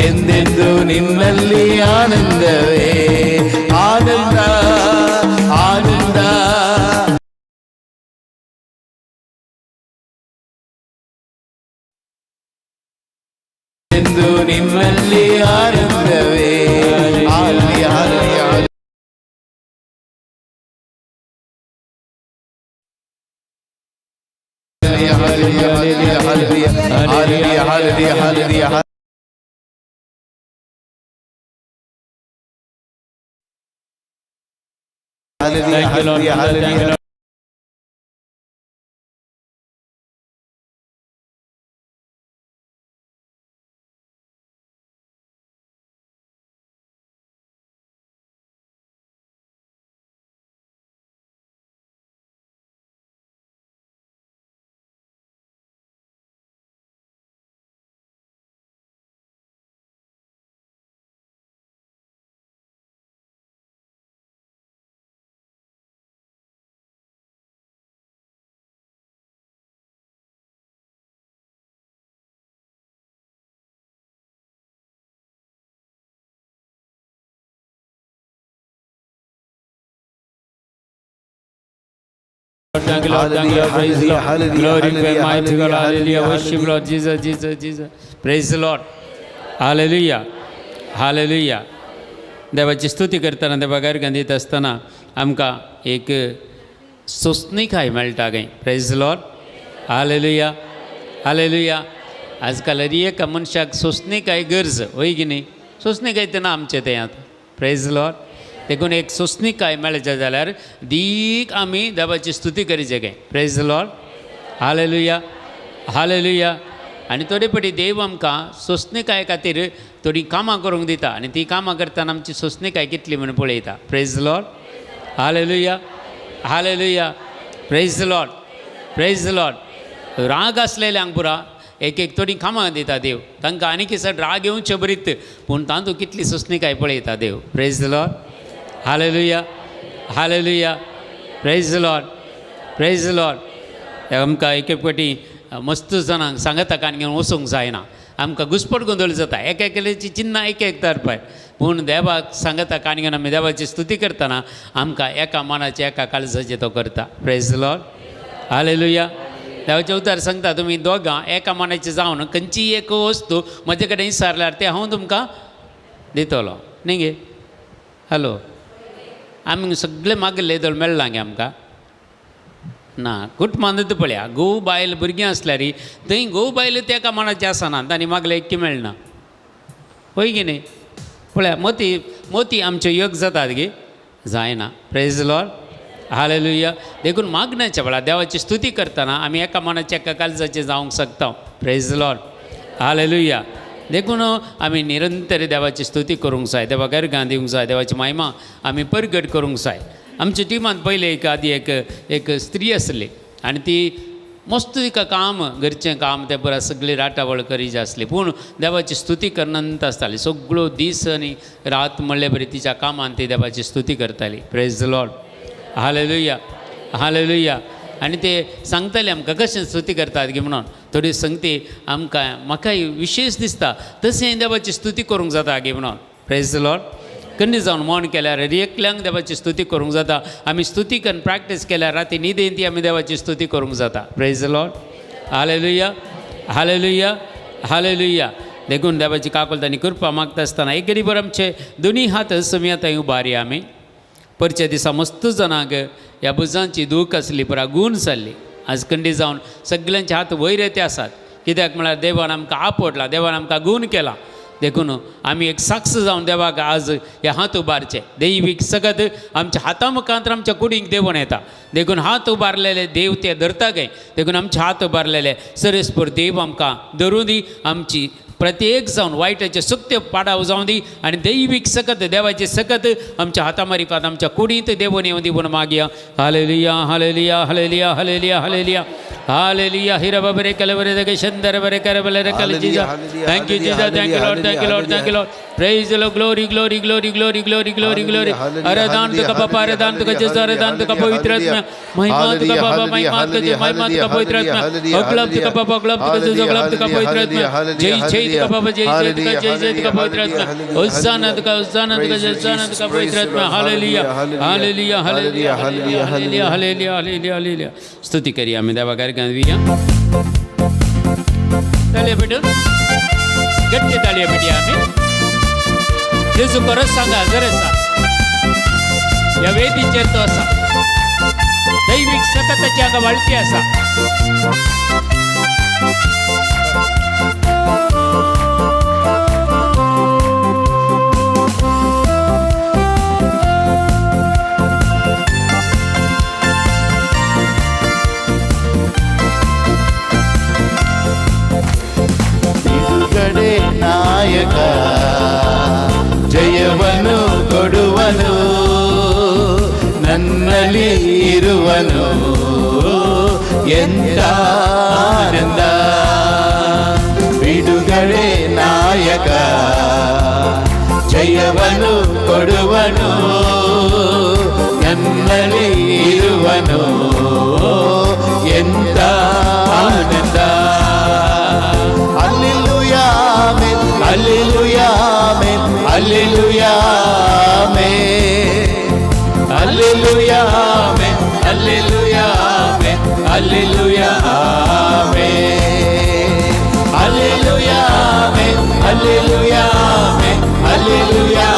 ಎಂದೆಂದು ನಿನ್ನಲ್ಲಿ ಆನಂದವೇ ಆನಂದ ಆನಂದ ಎಂದು ನಿಮ್ಮಲ್ಲಿ ಆನಂದವೇ hallelujah hallelujah hallelujah hallelujah hallelujah hallelujah hallelujah hallelujah hallelujah Thank you, Lord. Thank you, Lord. Praise the Lord. Glorify mighty God. Hallelujah. Worship Lord Jesus, Jesus, Jesus. Praise the Lord. Hallelujah. Hallelujah. देवाची स्तुती करतना देवा भायर घालीत आसतना आमकां एक सोंसणीकाय मेळटा खंय. Praise the Lord. Hallelujah. Hallelujah. आजकाल हर एका मनशाक सोंसणीकाय गरज होय की न्ही. सोंसणीकाय तेन्ना आमचें तें आतां. Praise the Lord. देखून एक सोंसणीकाय मेळचें जाल्यार दीक आमी देवाची स्तुती करीचें काय. Praise the Lord. Hallelujah. Hallelujah. आनी थोडे फावटी देव आमकां सोंसणीकाय खातीर थोडी कामां करूंक दिता आनी ती कामां करतना आमची सोंसणीकाय कितली म्हणून पळयता. Praise the Lord. Hallelujah. Hallelujah. Praise the Lord. Praise the Lord. राग आसलेल्यांक पुरा एक एक थोडी कामां दिता देव. तांकां आनी किसर राग येवचें बरीत पूण तातूंत कितली सोंसणीकाय पळयता देव. Praise the Lord. Hallelujah. Hallelujah. Praise the Lord. Praise the Lord. आमकां एक एक फावटी मस्त जाणांक सांगता कान घेवन वचूंक जायना. आमकां घुसपट गोंदळ जाता. एकेची चिन्नां एक एक तरपाय पूण देवाक सांगता कान घेवन आमी देवाची स्तुती करतना आमकां एका मनाचे एका काळजाचे तो करता. Praise the Lord. हालेलुया. देवाचें उतार सांगता तुमी दोगां एका मनाचे जावन खंयची एक वस्तू म्हजे कडेन विचारल्यार ते हांव तुमकां दितलो न्ही गे. हॅलो. आमी सगळे मागले दळ मेळ्ळां गे आमकां ना. कुटुंबांत पळया घोव बायल भुरगीं आसल्यार थंय घोव बायल तेका मनाचें आसना तांणी मागले एक्की मेळना. होय की न्ही. पळया मोती मोती आमच्यो योग जातात गे जायना. Praise the Lord. हालेलुया. देखून मागण्याच्या वेळार देवाची स्तुती करतना आमी एका मनाचे एका काळजाचे जावंक शकता. Praise the Lord. हालेलुया. देखून आमी निरंतर देवाची स्तुती करूंक जाय. देवा गर्गां दिवंक जाय. देवाची महिमा आमी परगट करूंक जाय. आमच्या टिमांत पयले एक स्त्री आसली आनी ती मस्त तिका काम घरचें काम तें पुरा सगळी राटावळ करीत आसली पूण देवाची स्तुती करनात आसताली. सगळो दीस आनी रात म्हणले बरी तिच्या कामान ती देवाची स्तुती करताली. Praise the Lord. Hallelujah. Hallelujah. आनी ते सांगताले आमकां कशें स्तुती करतात गे म्हणून. थोडी संगती आमकां म्हाकाय विशेश दिसता तशें देवाची स्तुती करूंक जाता गे म्हणून. Praise the Lord. कन्नी जावन मौन केल्यार एकल्यांक देवाची स्तुती करूंक जाता. आमी स्तुती करून प्रॅक्टीस केल्यार राती न्हिदेन ती आमी देवाची स्तुती करूंक जाता. Praise the Lord. Hallelujah. Hallelujah. Hallelujah. देखून देवाची काकुलतांनी कृपा मागता आसतना एक गरीबर आमचे दोनी हात समी थंय उबारी आमी. परच्या दिसा मस्त जाणांक ह्या बुजांची दूख आसली पुरा गूण जाल्ली. आज कंडी जावन सगळ्यांचे हात वयर येते आसात. कित्याक म्हळ्यार देवान आमकां आपटला. देवान आमकां गूण केला. देखून आमी एक साक्ष जावन देवाक आज हे हात उबारचे. दैवीक सगत आमच्या हाता मुखांतर आमच्या कुडीक देवून येता. देखून हात उबारलेले देव ते धरता काय. देखून आमचे हात उबारलेले सरस्पर देव आमकां धरूं दी. आमची प्रत्येक जावन वायटाचे सुक्त पाडाव जावं दी आनी दैवीक सकत देवाचे सकत आमच्या हाता मारिकात आमच्या कुडींत देवून येवं दी म्हणून मागया. Hallelujah. Hallelujah. Hallelujah. Hallelujah. Hallelujah. Hallelujah. हिरा बरे कल बरे दगे शंदर बरे कर बरे कल Jesus. Thank you Jesus. Thank you Lord. Thank you Lord. Thank you Lord. Praise the Lord. Glory glory glory glory glory glory glory. आराधन तुका बापा. आराधन तुका जेस. आराधन तुका पवित्र आत्मा. महिमा तुका बाबा. महिमा तुका पवित्र आत्मा. अगलब तुका बाबा. अगलब तुका जेस. अगलब तुका पवित्र आत्मा. जय जय hallelujah, Baba, Jai Jaitika, Jai Jaitika, hallelujah, Pavitratma, hallelujah, Hosannatka, Hosannatka, Praise you, Hosannatka, Jesus. Praise you, Pavitratma, hallelujah, hallelujah, hallelujah, hallelujah, hallelujah, hallelujah, hallelujah, hallelujah. स्तुति करिए हमें दवा कर गंदविया तालियां बेटो गट्टी तालियां बेटिया हमें Yesu koros sanga zaresa ya vedi certo asa ದೈವಿಕ ಸತತ ಜಾಗ ಬಳಕೆ ಅಸ ಬಿಡುಗಡೆ ನಾಯಕ ಜಯವನ್ನು ಕೊಡುವನು ನನ್ನಲ್ಲಿ ಇರುವನು ಎಂತ ಆನಂದ ಬಿಡುಗಡೆ ನಾಯಕ ಜಯವನ್ನು ಕೊಡುವನು ನನ್ನಲ್ಲಿ ಇರುವನು ಎಂತ ಆನಂದ Hallelujah, amen, hallelujah, amen, hallelujah, amen, hallelujah, amen, hallelujah, amen, hallelujah, amen, hallelujah, amen, hallelujah, amen, hallelujah,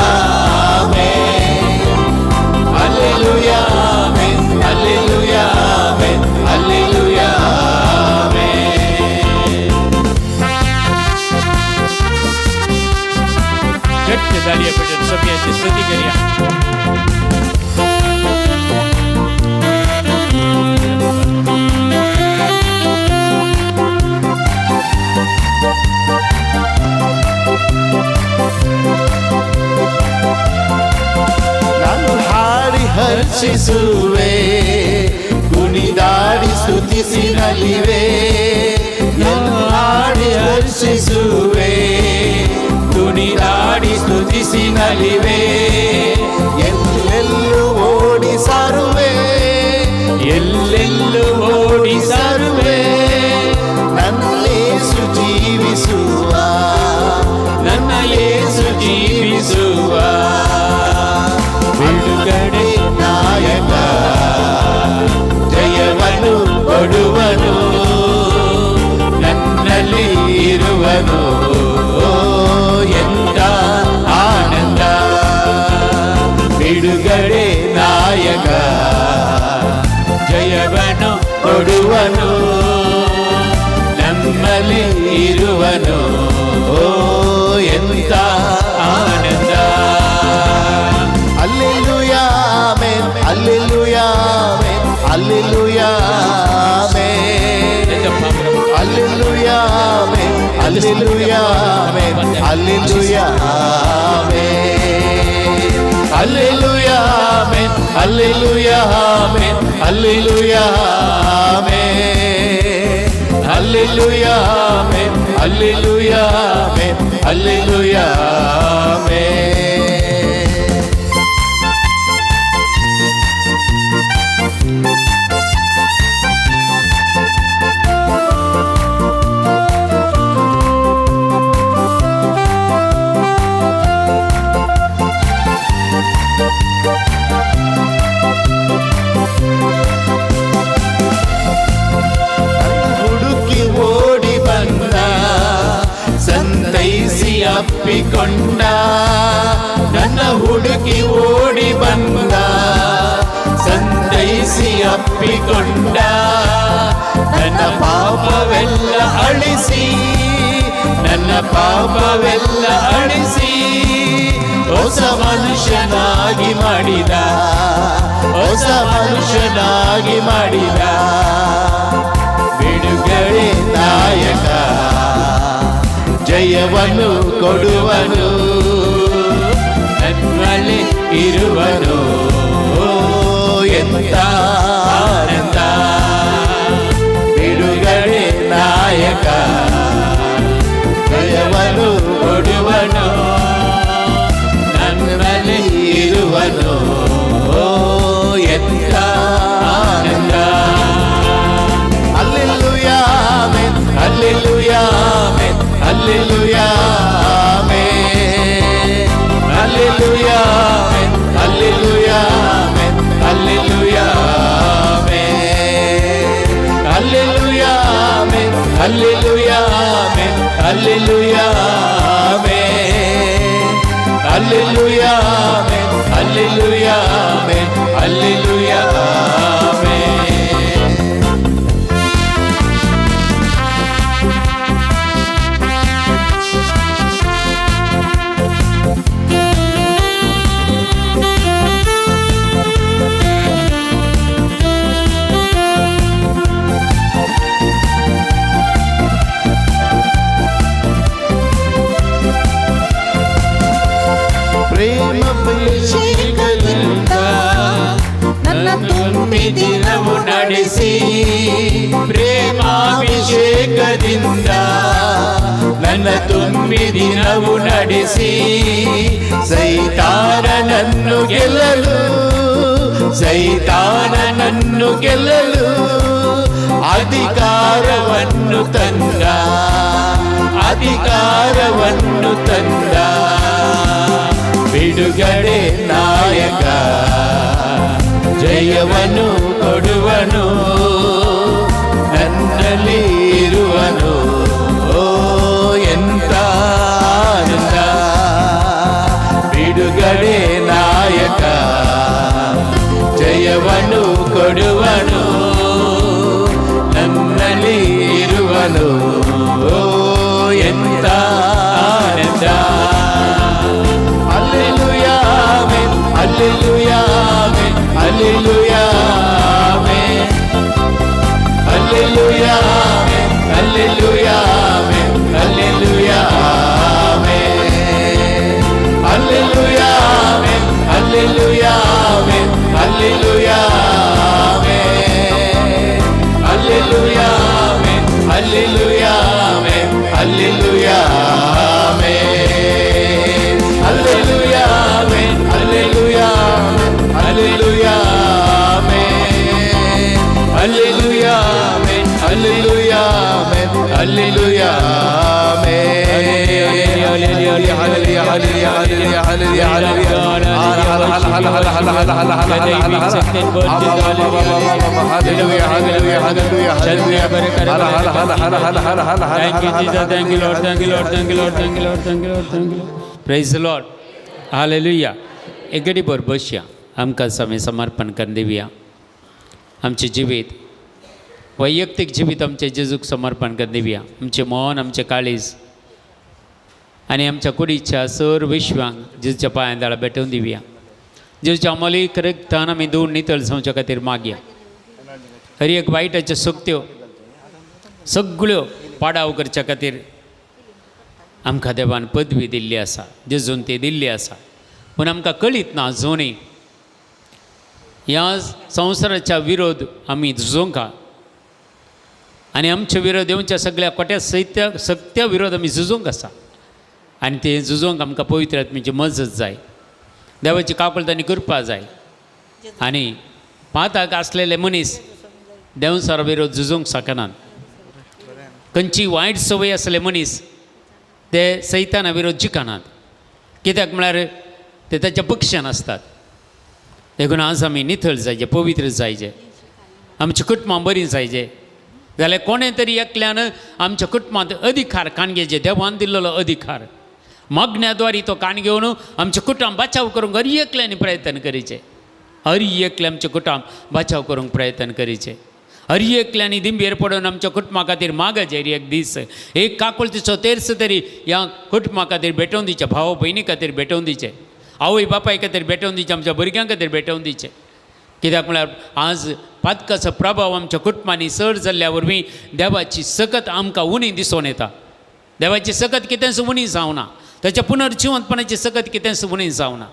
amen, hallelujah, amen, hallelujah, amen, hallelujah, amen. गट्टी तालियां बेटो सभी अच्छी स्तुति करिए ನಾನು ಹಾಡಿ ಹರ್ಷಿಸುವೆ ಕುಣಿದಾಡಿ ಸ್ತುತಿಸಿ ನಲಿವೆ ನಾನು ಹಾಡಿ ಹರ್ಷಿಸುವೆ ಕುಣಿದಾಡಿ ಸ್ತುತಿಸಿ ನಲಿವೆ ಎಲ್ಲೆಲ್ಲೂ ಓಡಿ ಸಾರುವೆ ಎಲ್ಲೆಲ್ಲೂ ಓಡಿ ಸಾರುವೆ ನನ್ನ ಯೇಸು ಜೀವಿಸುವ ನನ್ನ ಯೇಸು ಜೀವಿಸುವ ಬಿಡುಗಡೆ ನಾಯಕ ಜಯವನ್ನು ಕೊಡುವನು ನನ್ನಲ್ಲಿ ಇರುವನು ಎಂತ ಆನಂದ ಬಿಡುಗಡೆ ನಾಯಕ ಜಯವನ್ನು ಕೊಡುವನು ನಮ್ಮಲ್ಲಿ ಇರುವನು ಎಂತ ಆನಂದ Hallelujah, amen, hallelujah, amen, hallelujah, amen, hallelujah, amen, hallelujah, amen, hallelujah, amen, hallelujah, amen, hallelujah, amen, hallelujah, amen, hallelujah, amen, hallelujah, amen, hallelujah, amen. ಹುಡುಕಿ ಓಡಿ ಬಂದ ಸಂತೈಸಿ ಅಪ್ಪಿಕೊಂಡ ನನ್ನ ಹುಡುಕಿ ಓಡಿ ಬಂದ ಸಂತೈಸಿ ಅಪ್ಪಿಕೊಂಡ ನನ್ನ ಪಾಪವೆಲ್ಲ ಅಳಿಸಿ ನನ್ನ ಪಾಪವೆಲ್ಲ ಅಳಿಸಿ ಹೊಸ ಮನುಷ್ಯನಾಗಿ ಮಾಡಿದ ಹೊಸ ಮನುಷ್ಯನಾಗಿ ಮಾಡಿದ ಬಿಡುಗಡೆ ನಾಯಕ ಜಯವನ್ನು ಕೊಡುವನು ನನ್ನಲ್ಲಿ ಇರುವನು ಎಂತ ಆನಂದ ಬಿಡುಗಡೆ ನಾಯಕ ಜಯವನ್ನು ಕೊಡುವನು ನನ್ನಲ್ಲಿ ಇರುವನು ಎಂತ ಆನಂದ Hallelujah, amen, hallelujah, amen, hallelujah, Hallelujah, amen. Hallelujah, amen. Hallelujah, amen. Hallelujah, amen. Hallelujah, amen. ಪ್ರೇಮಾಭಿಷೇಕದಿಂದ ನನ್ನ ತುಂಬಿದಿನವು ನಡೆಸಿ, ಪ್ರೇಮಾಭಿಷೇಕದಿಂದ ನನ್ನ ತುಂಬಿದಿನವು ನಡೆಸಿ, ಸೈತಾನನನ್ನು ಗೆಲ್ಲಲು, ಸೈತಾನನನ್ನು ಗೆಲ್ಲಲು ಅಧಿಕಾರವನ್ನು ತಂದ, ಅಧಿಕಾರವನ್ನು ತಂದ ಬಿಡುಗಡೆ ನಾಯಕ, ಜಯವನ್ನು ಕೊಡುವನು, ನನ್ನಲ್ಲಿ ಇರುವನು. ಓ ಎಂತ ಆನಂದ, ಬಿಡುಗಡೆ ನಾಯಕ, ಜಯವನ್ನು ಕೊಡುವನು, ನನ್ನಲ್ಲಿ ಇರುವನು. ಓ ಎಂತ ಆನಂದ. Hallelujah, amen. Hallelujah, amen. Hallelujah, amen. Hallelujah, amen. Hallelujah, amen. Hallelujah, amen. Hallelujah, amen. Hallelujah, amen. Hallelujah, amen. Hallelujah, amen. Hallelujah, amen. Hallelujah, amen. Hallelujah, amen. Hallelujah, hallelujah, amen. Hallelujah, amen. Hallelujah, amen. Hallelujah, amen. Hallelujah, hallelujah, hallelujah, hallelujah, hallelujah, Thank you, Lord. Thank you, Lord. Thank you, Lord. Thank you, Lord. Thank you, Lord. Thank you, Lord. Praise the Lord. Hallelujah. एक घडी भर बसया, आमकां समय समर्पण करून दिवया. आमचें जिवीत, वैयक्तीक जिवीत आमचें जेजूक समर्पण करून दिवया. आमचें मन, आमचें काळीज आनी आमच्या कुडीच्या सर विश्वांक जेजूच्या पांयां दाळा भेटोवन दिवया. जेजूच्या अमोलीक रगतान आमी धुवन नितळ जावच्या खातीर मागया. हर एक वायटाच्यो शक्त्यो सगळ्यो पाडाव करच्या खातीर आमकां देवान पदवी दिल्ली आसा, जेजून ती दिल्ली आसा. पूण आमकां कळीत ना आजुनूय ह्या संवसाराच्या विरोध आमी झुजोंक आनी आमचे विरोध येवच्या सगळ्या खोट्या सत्या विरोध आमी झुजोंक आसा. आनी ते झुजोंक आमकां पवित्र आत्म्याची मजत जाय, देवाची काकूळटांनी करपा जाय. आनी पाताक आसलेले मनीस देवसारा विरोध झुजोंक शकनात. खंयची वायट संवय आसले मनीस ते सैताना विरोध जिखनात, कित्याक म्हळ्यार ते ताच्या पक्षान आसतात. देखून आज आमी नितळ जायचे, पवित्र जायचे, आमच्या कुटुंबां बरीं जायचे. जाल्यार कोणें तरी एकल्यान आमच्या कुटुंबांत अधिकार काणगेचे, देवान दिल्लो अधिकार मागण्याद्वारे तो काण घेवन आमचे कुटुंब बचाव करूंक हर एकल्यानी प्रयत्न करीचे. हर एकले आमचे कुटुंब बचाव करूंक प्रयत्न करीचे. हर एकल्यांनी दिंबेर पडून आमच्या कुटुंबा खातीर मागचे. एक दीस एक काकुळतीचो तेर्स तरी ह्या कुटुंबा खातीर भेटोवन दिचे, भाव भयणी खातीर भेटोवन दिचे, आवय बापाय खातीर भेटोवन दिचे, आमच्या भुरग्यां खातीर भेटोवन दिचे. कित्याक म्हळ्यार आज पातकाचो प्रभाव आमच्या कुटुंबांनी चड जाल्ल्या वरवीं देवाची सकत आमकां उणी दिसून येता. देवाची सकत कितेंच उणी जावना, ताच्या पुनर्जिवंतपणाची सकत कितेंच उणी जावना.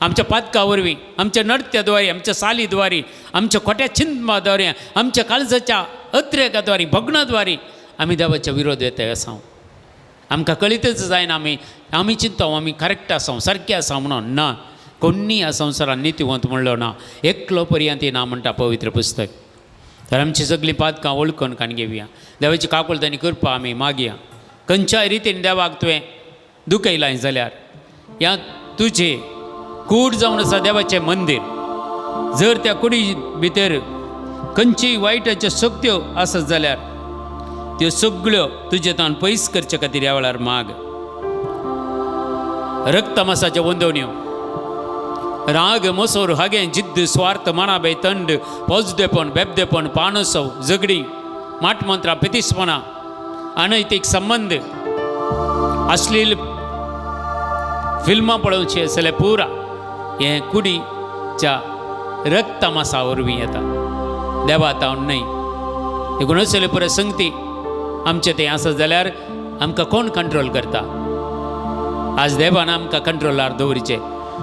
आमच्या पातका वरवीं, आमच्या नृत्याद्वारे, आमच्या सालीद्वारे, आमच्या खोट्या चिंतनाद्वारे, आमच्या काळजाच्या अत्रेकाद्वारे, भग्नाद्वारे आमी देवाच्या विरोध येता आसा. आमकां कळीतच जायना आमी चिंतता आमी करेक्ट आसा, सारके आसा म्हणून. ना, कोणी ह्या संवसारान नितीवंत म्हणलो ना. एकलो पर्यंत ना म्हणटा पवित्र पुस्तक. तर आमची सगळीं पातकां वळखून काण घेवया. देवाची काकुळटांनी करपा आमी मागया. खंयच्याय रितीन देवाक तुवें दुखयलां जाल्यार ह्या तुजें कूड जावन आसा देवाचें मंदीर. जर त्या कुडी भितर खंयचीय वायटाच्यो शक्त्यो आसत जाल्यार त्यो सगळ्यो तुजे तान पयस करचे खातीर ह्या वेळार माग. रक्त मासाच्या वंदवण्यो, राग मोसोर हागे जिद्द स्वार्थ मना बेतंड पोजदेपण बेबदेपण पानसव झगडी माटमंत्रा पितिस्पणा अनैतिक संबंध अश्लील फिल्मां पळोवची आसले पुरा हें कुडीच्या रक्त मासा वरवीं येता. देवा तावन न्हय. देखून असले पुरे संगती आमचें तें आसा जाल्यार आमकां कोण कंट्रोल करता? आज देवान आमकां कंट्रोलार दवरचें.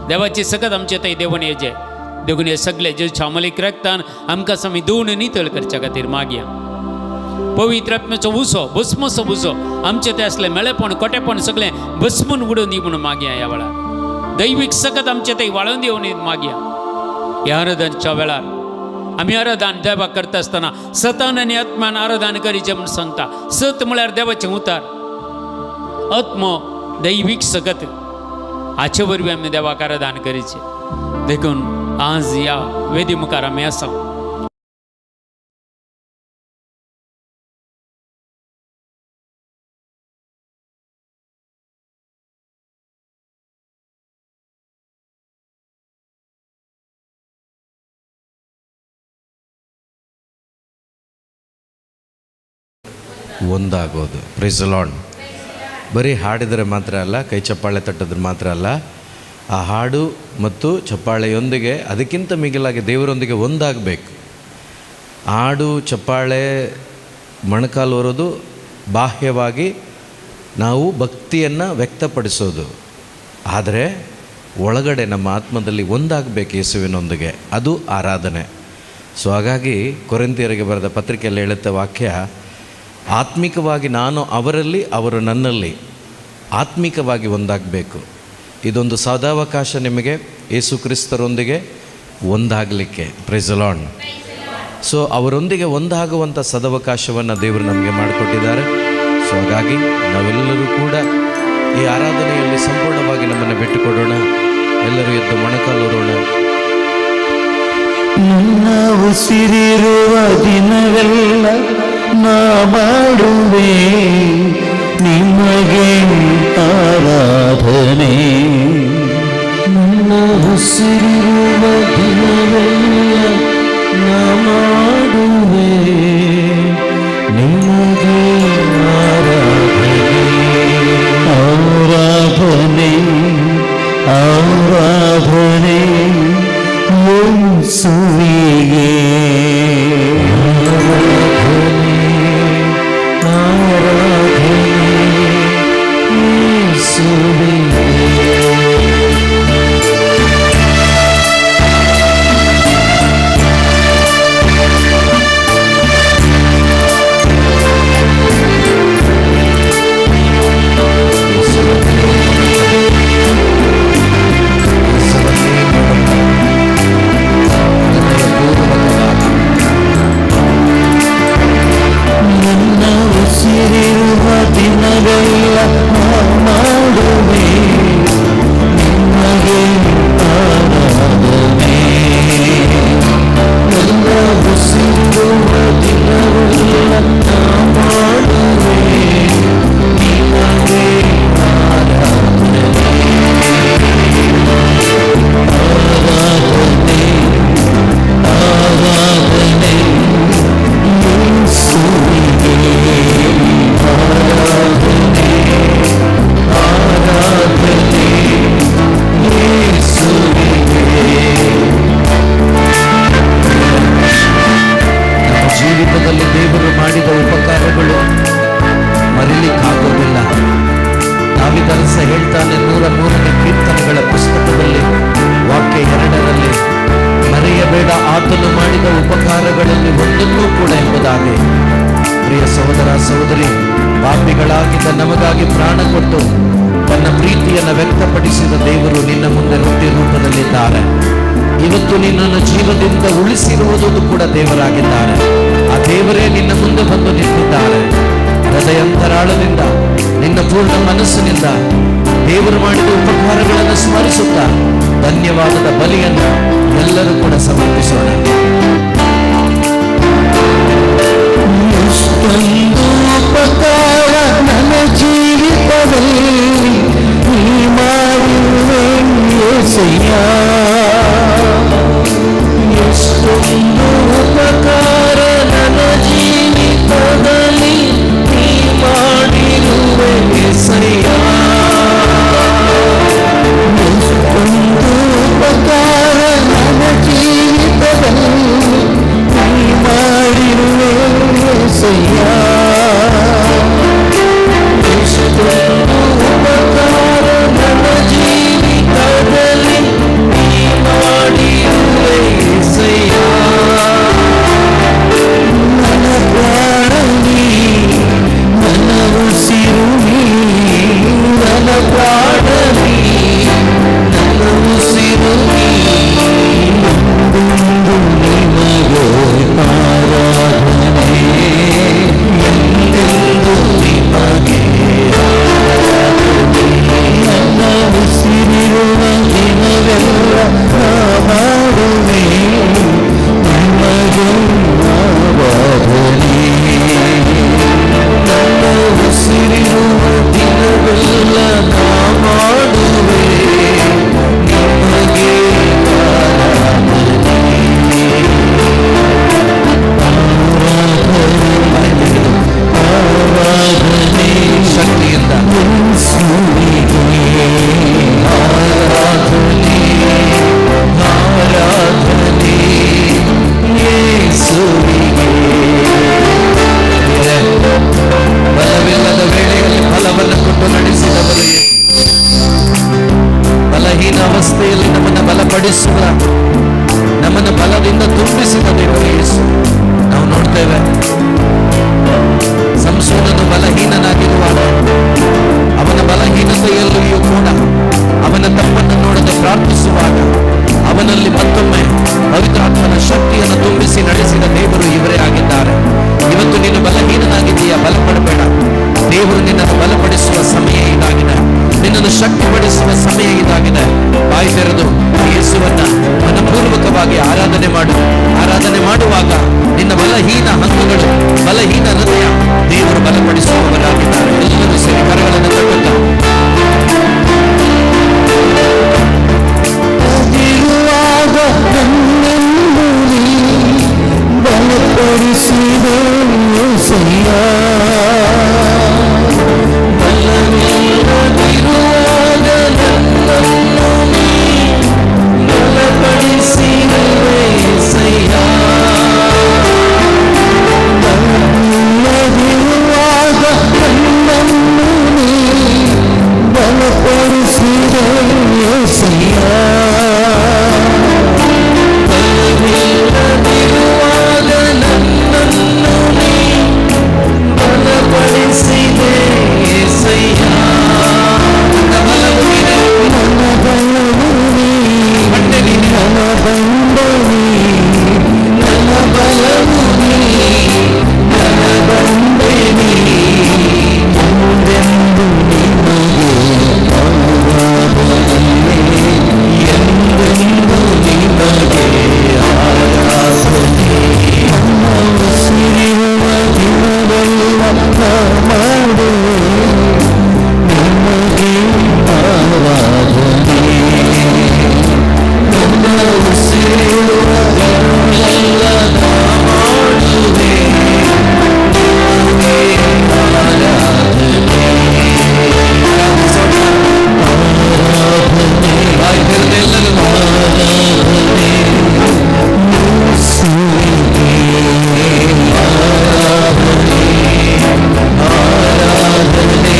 देवाची सकत आमचे थंय देवून येचें. देखून हे सगळे जे शामलीक रक्तान आमकां आमी धुवन नितळ करच्या खातीर मागया. पवित्र आत्म्याचो उसो भस्मसो उसो आमचे ते असले मेळेपण कोटेपण सगळें भस्मून उडोवन दी म्हणून मागया. ह्या वेळार दैवीक सकत आमचे थंय वाळोवन दिवन मागया. ह्या आराधनाच्या वेळार आमी आराधन देवाक करता आसतना सतान आनी आत्म्यान आराधन करीचें म्हूण सांगता. सत म्हळ्यार देवाचें उतार, आत्मो दैवीक सकत हाचे वरवीं आमी देवाक आराधन करीचें. देखून आज ह्या वेदी मुखार आमी आसा. ಒಂದಾಗೋದು. Praise the Lord. ಬರೀ ಹಾಡಿದರೆ ಮಾತ್ರ ಅಲ್ಲ, ಕೈ ಚಪ್ಪಾಳೆ ತಟ್ಟಿದ್ರೆ ಮಾತ್ರ ಅಲ್ಲ, ಆ ಹಾಡು ಮತ್ತು ಚಪ್ಪಾಳೆಯೊಂದಿಗೆ ಅದಕ್ಕಿಂತ ಮಿಗಿಲಾಗಿ ದೇವರೊಂದಿಗೆ ಒಂದಾಗಬೇಕು. ಹಾಡು ಚಪ್ಪಾಳೆ ಮೊಣಕಾಲು ಹೊರೋದು ಬಾಹ್ಯವಾಗಿ ನಾವು ಭಕ್ತಿಯನ್ನು ವ್ಯಕ್ತಪಡಿಸೋದು. ಆದರೆ ಒಳಗಡೆ ನಮ್ಮ ಆತ್ಮದಲ್ಲಿ ಒಂದಾಗಬೇಕು ಯೇಸುವಿನೊಂದಿಗೆ, ಅದು ಆರಾಧನೆ. ಸೊ ಹಾಗಾಗಿ ಕೊರಿಂಥಿಯರಿಗೆ ಬರೆದ ಪತ್ರಿಕೆಯಲ್ಲಿ ಹೇಳುತ್ತ ವಾಕ್ಯ, ಆತ್ಮಿಕವಾಗಿ ನಾನು ಅವರಲ್ಲಿ ಅವರು ನನ್ನಲ್ಲಿ ಆತ್ಮಿಕವಾಗಿ ಒಂದಾಗಬೇಕು. ಇದೊಂದು ಸದಾವಕಾಶ ನಿಮಗೆ ಯೇಸು ಕ್ರಿಸ್ತರೊಂದಿಗೆ ಒಂದಾಗಲಿಕ್ಕೆ. Praise the Lord. ಸೊ ಅವರೊಂದಿಗೆ ಒಂದಾಗುವಂಥ ಸದಾವಕಾಶವನ್ನು ದೇವರು ನಮಗೆ ಮಾಡಿಕೊಟ್ಟಿದ್ದಾರೆ. ಸೊ ಹಾಗಾಗಿ ನಾವೆಲ್ಲರೂ ಕೂಡ ಈ ಆರಾಧನೆಯಲ್ಲಿ ಸಂಪೂರ್ಣವಾಗಿ ನಮ್ಮನ್ನು ಬಿಟ್ಟುಕೊಡೋಣ. ಎಲ್ಲರೂ ಎದ್ದು ಮೊಣಕಾಲೂರೋಣ. ನನ್ನ ಉಸಿರಿರುವ ದಿನವೆಲ್ಲ ನಾ ಮಾಡುವೆ ನಿಮಗೆ ಆರಾಧನೆ. ನನ್ನ ಉಸಿರಿರುವ ದಿನವೆಲ್ಲ ನಾ ಮಾಡುವೆ ನಿಮಗೆ ಆರಾಧನೆ. ಆರಾಧನೆ ಆರಾಧನೆ ಯೇಸುವಿಗೆ. ನಮಗಾಗಿ ಪ್ರಾಣ ಕೊಟ್ಟು ತನ್ನ ಪ್ರೀತಿಯನ್ನು ವ್ಯಕ್ತಪಡಿಸಿದ ದೇವರು ನಿನ್ನ ಮುಂದೆ ರೊಟ್ಟಿ ರೂಪದಲ್ಲಿದ್ದಾರೆ. ಇವತ್ತು ನಿನ್ನನ್ನು ಜೀವದಿಂದ ಉಳಿಸಿರುವುದು ಕೂಡ ದೇವರಾಗಿದ್ದಾರೆ. ಆ ದೇವರೇ ನಿನ್ನ ಮುಂದೆ ಬಂದು ನಿಂತಿದ್ದಾರೆ. ಹೃದಯಾಂತರಾಳದಿಂದ ನಿನ್ನ ಪೂರ್ಣ ಮನಸ್ಸಿನಿಂದ ದೇವರು ಮಾಡಿದ ಉಪಕಾರಗಳನ್ನು ಸ್ಮರಿಸುತ್ತಾ ಧನ್ಯವಾದದ ಬಲಿಯನ್ನು ಎಲ್ಲರೂ ಕೂಡ ಸಮರ್ಪಿಸೋಣ. ಉಪಕಾರ ನನ್ನ ಜೀವಿತದಲ್ಲಿ ನೀ ಮಾಡಿರುವೆ యేసయ్య. ಎಷ್ಟೊಂದು ಉಪಕಾರ ನನ್ನ ಜೀವಿತದಲ್ಲಿ ನೀ ಮಾಡಿರುವೆ యేసయ్య. ಎಷ್ಟೊಂದು ಉಪಕಾರ ನನ್ನ ಜೀವಿತದಲ್ಲಿ ನೀ ಮಾಡಿರುವೆ యేసయ్య. ಎಷ್ಟೊಂದು ಉಪಕಾರ ನನ್ನ ಜೀವಿತದಲ್ಲಿ ನೀ ಮಾಡಿರುವೆ యేసయ్ಯ. ನನ್ನ ಪ್ರಾಣ ನೀ, ನನ್ನ ಉಸಿರು ನೀ, ನನ್ನ ಪ್ರಾಣ ನೀ, ನನ್ನ ಉಸಿರು ನೀ. ಎಂದೆಂದು ನಿನಗೆ ಆರಾಧನೆ, ಎಂದೆಂದು ನಿನಗೆ ಆರಾಧನೆ. ನನ್ನ ಉಸಿರಿರುವ ದಿನವೆಲ್ಲ ನಾ ಮಾಡುವೆ ನಿಮಗೆ ಆರಾಧನೆ. ನನ್ನ ಉಸಿರಿರುವ ದಿನವೆಲ್ಲ ನಾ ಮಾಡುವೆ ನಿಮಗೆ ಆರಾಧನೆ. ಶಕ್ತಿಯಿಂದ ಆರಾಧನೆ, ಆರಾಧನೆ ಯೇಸುವಿಗೆ. ಬಲವಿಲ್ಲದ ವೇಳೆಯಲ್ಲಿ ಫಲವನ್ನು ಕೊಟ್ಟು ನಡೆಸಿದವರು, ಬಲಹೀನ ಅವಸ್ಥೆಯಲ್ಲಿ ನಮ್ಮನ್ನು ಬಲಪಡಿಸುವ, ನಮ್ಮನ್ನು ಬಲದಿಂದ ತುಂಬಿಸಿದ ದೇವರು ಯೇಸು. ನಾವು ನೋಡ್ತೇವೆ, ಸಂಸೋನನು ಬಲಹೀನನಾಗಿರುವಾಗ ಅವನ ಬಲಹೀನತೆಯಲ್ಲಿಯೂ ಕೂಡ ಅವನ ತಪ್ಪನ್ನು ನೋಡದೆ ಪ್ರಾರ್ಥಿಸುವಾಗ ಅವನಲ್ಲಿ ಮತ್ತೊಮ್ಮೆ ಪವಿತ್ರಾತ್ಮನ ಶಕ್ತಿಯನ್ನು ತುಂಬಿಸಿ ನಡೆಸಿದ ದೇವರು ಇವರೇ ಆಗಿದ್ದಾರೆ. ಇವತ್ತು ನೀನು ಬಲಹೀನನಾಗಿದೆಯಾ? ಬಲಪಡಬೇಡ. ದೇವರು ನಿನ್ನನ್ನು ಬಲಪಡಿಸುವ ಸಮಯ ಇದಾಗಿದೆ, ನಿನ್ನನ್ನು ಶಕ್ತಿಪಡಿಸುವ ಸಮಯ ಇದಾಗಿದೆ. ಬಾಯಿ ತೆರೆದು ಯೇಸುವನ್ನ ಮನಪೂರ್ವಕವಾಗಿ ಆರಾಧನೆ ಮಾಡು. ಆರಾಧನೆ ಮಾಡುವಾಗ ನಿನ್ನ ಬಲಹೀನ ಹಂತಗಳು, ಬಲಹೀನ ಹೃದಯ ದೇವರು ಬಲಪಡಿಸುವವರಾಗಿದ್ದಾರೆ. ಎಲ್ಲರೂ ಸೇರಿ ಕರಗಳನ್ನು ತಗೊಳ್ತಾ ಇರುವಾಗ ನನ್ನೆಂದು ನೀ ಬಲಪಡಿಸಿದೆ యేసయ్ಯ. ಬಲವಿಲ್ಲದಿರುವಾಗ ನನ್ನನ್ನು ನೀ ಬಲಪಡಿಸಿದೆ యేసయ్య. ಬಲವಿಲ್ಲದಿರುವಾಗ ನನ್ನನ್ನು ನೀ ಬಲಪಡಿಸಿದೆ యేసయ్య. ಬಲವಿಲ್ಲದಿರುವಾಗ ನನ್ನನ್ನು ನೀ ಬಲಪಡಿಸಿದೆ యేసయ్ಯ. ನನ್ನ ಬಲವು ನೀನೇ, ನನ್ನ ಬಲವು ನೀ, ನನ್ನ ಬಂಡೆ ನೀ, ನನ್ನ ಬಲವು ನೀ, ನನ್ನ ಬಂಡೆ ನೀ. ಎಂದೆಂದು ನಿನಗೆ ಆರಾಧನೆ, ಎಂದೆಂದು ನಿನಗೆ ಆರಾಧನೆ. ನನ್ನ ಉಸಿರಿರುವ ದಿನವೆಲ್ಲ ನಾ ಮಾಡುವೆ ನಿಮಗೆ ಆರಾಧನೆ. ನನ್ನ ಉಸಿರಿರುವ ದಿನವೆಲ್ಲ ನಾ ಮಾಡುವೆ ನಿಮಗೆ ಆರಾಧನೆ. ಆರಾಧನೆ, ಬಾಯಿ ತೆರೆದೆಲ್ಲರೂ ಆರಾಧನೆ ಯೇಸುವಿಗೆ. ಆರಾಧನೆ, ಆರಾಧನೆ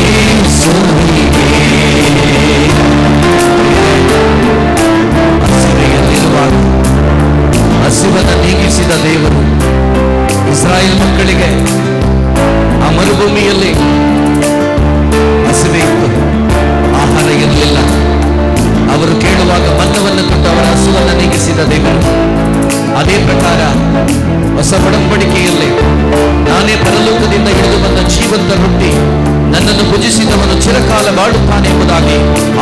ಯೇಸುವಿಗೆ. ಹಸಿವೆಯಲ್ಲಿರುವಾಗ ಹಸಿವನ್ನು ನೀಗಿಸಿದ ದೇವರು ಇಸ್ರಾಯೇಲ್ ಮಕ್ಕಳಿಗೆ ಆ ಮರುಭೂಮಿಯಲ್ಲಿ ಹಸಿವೆ ಇತ್ತು, ಆಹಾರ ಇರಲಿಲ್ಲ. ಅವರು ಕೇಳುವಾಗ ಮನ್ನವನ್ನು ಕೊಟ್ಟು ಅವರ ಹಸುವನ್ನು ನೀಗಿಸಿದ ದೇವರು ಅದೇ ಪ್ರಕಾರ ಹೊಸ ಒಡಂಬಡಿಕೆಯಲ್ಲಿ ನಾನೇ ಪರಲೋಕದಿಂದ ಇಳಿದು ಬಂದ ಜೀವಂತ ರೊಟ್ಟಿ, ನನ್ನನ್ನು ಭುಜಿಸಿದವನು ಚಿರಕಾಲ ಬಾಳುತ್ತಾನೆ ಎಂಬುದಾಗಿ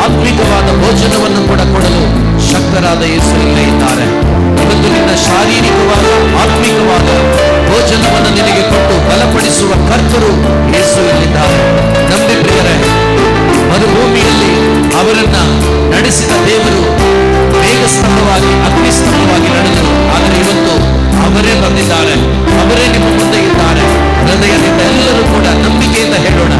ಆತ್ಮಿಕವಾದ ಭೋಜನವನ್ನು ಕೂಡ ಕೊಡಲು ಶಕ್ತರಾದ ಯೇಸು ಇಲ್ಲೇ ಇದ್ದಾರೆ. ಇವತ್ತು ನಿನ್ನ ಶಾರೀರಿಕವಾದ ಆತ್ಮಿಕವಾದ ಭೋಜನವನ್ನು ನಿನಗೆ ಕೊಟ್ಟು ಬಲಪಡಿಸುವ ಕರ್ತರು ಯೇಸುವಿನಲ್ಲಿದ್ದಾರೆ. ನಂಬಿ ಪ್ರಿಯರೇ, ಮರುಭೂಮಿಯಲ್ಲಿ ಅವರನ್ನ ನಡೆಸಿದ ದೇವರು ಮೇಘಸ್ತಂಭವಾಗಿ ಅಗ್ನಿಸ್ತಂಭವಾಗಿ ನಡೆದರು. ಆದರೆ ಇವತ್ತು ಅವರೇ ಬಂದಿದ್ದಾರೆ, ಅವರೇ ನಿಮ್ಮ ಮುಂದೆ ಇದ್ದಾರೆ. ಹೃದಯದಿಂದ ಎಲ್ಲರೂ ಕೂಡ ನಂಬಿಕೆಯಿಂದ ಹೇಳೋಣ,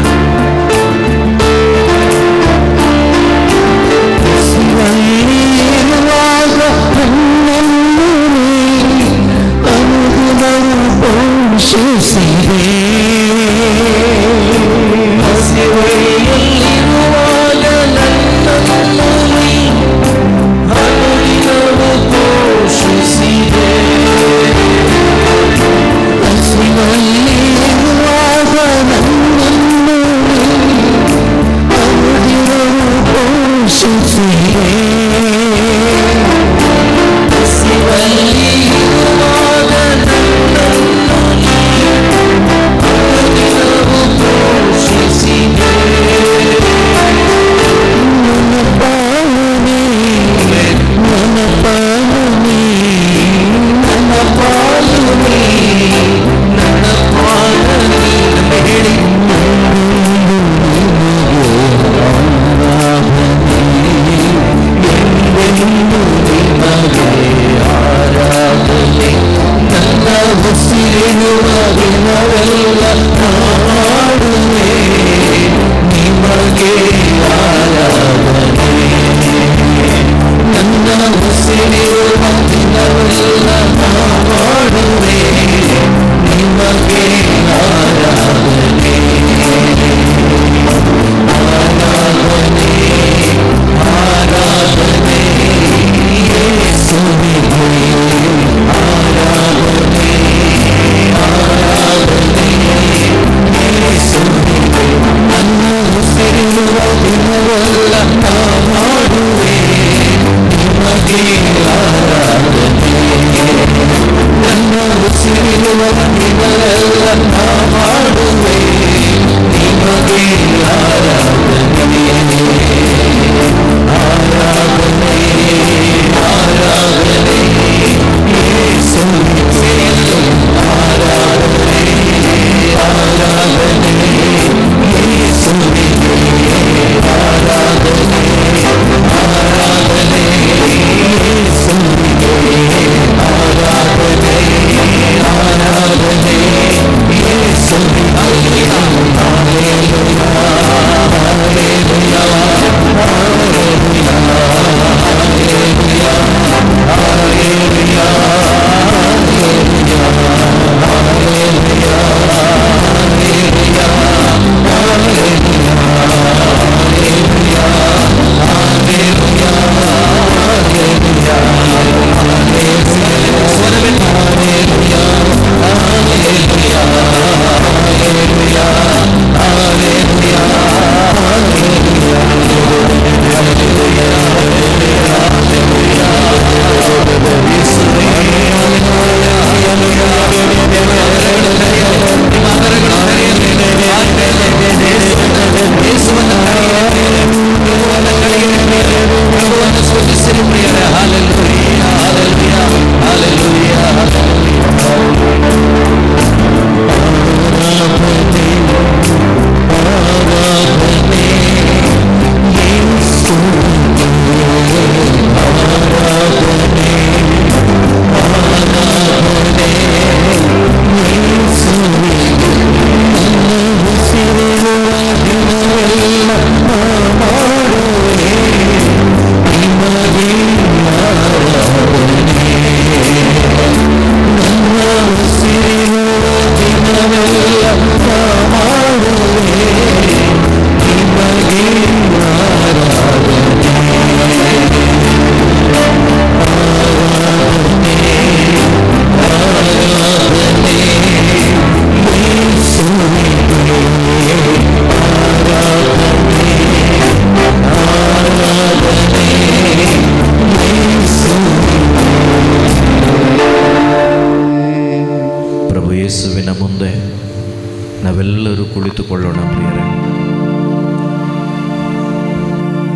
ನಾವೆಲ್ಲರೂ ಕುಳಿತುಕೊಳ್ಳೋಣ ಪ್ರಿಯರೇ.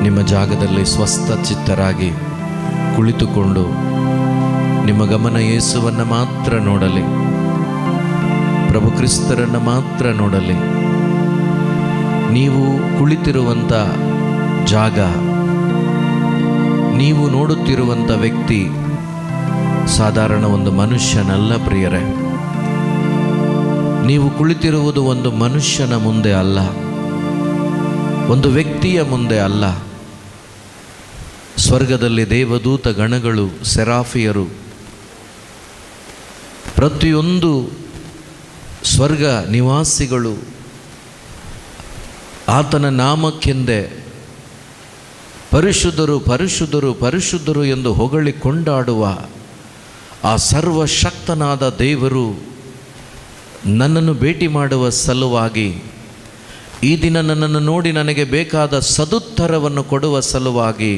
ನಿಮ್ಮ ಜಾಗದಲ್ಲಿ ಸ್ವಸ್ಥ ಚಿತ್ತರಾಗಿ ಕುಳಿತುಕೊಂಡು ನಿಮ್ಮ ಗಮನ ಯೇಸುವನ್ನು ಮಾತ್ರ ನೋಡಲಿ. ಪ್ರಭು ಕ್ರಿಸ್ತರನ್ನು ಮಾತ್ರ ನೋಡಲಿ. ನೀವು ಕುಳಿತಿರುವಂಥ ಜಾಗ, ನೀವು ನೋಡುತ್ತಿರುವಂಥ ವ್ಯಕ್ತಿ ಸಾಧಾರಣ ಒಂದು ಮನುಷ್ಯನಲ್ಲ ಪ್ರಿಯರೇ. ನೀವು ಕುಳಿತಿರುವುದು ಒಂದು ಮನುಷ್ಯನ ಮುಂದೆ ಅಲ್ಲ, ಒಂದು ವ್ಯಕ್ತಿಯ ಮುಂದೆ ಅಲ್ಲ. ಸ್ವರ್ಗದಲ್ಲಿ ದೇವದೂತ ಗಣಗಳು, ಸೆರಾಫಿಯರು, ಪ್ರತಿಯೊಂದು ಸ್ವರ್ಗ ನಿವಾಸಿಗಳು ಆತನ ನಾಮಕ್ಕೆಂದೇ ಪರಿಶುದ್ಧರು ಪರಿಶುದ್ಧರು ಪರಿಶುದ್ಧರು ಎಂದು ಹೊಗಳಿ ಕೊಂಡಾಡುವ ಆ ಸರ್ವಶಕ್ತನಾದ ದೇವರು ನನ್ನನ್ನು ಭೇಟಿ ಮಾಡುವ ಸಲುವಾಗಿ, ಈ ದಿನ ನನ್ನನ್ನು ನೋಡಿ ನನಗೆ ಬೇಕಾದ ಸದುತ್ತರವನ್ನು ಕೊಡುವ ಸಲುವಾಗಿ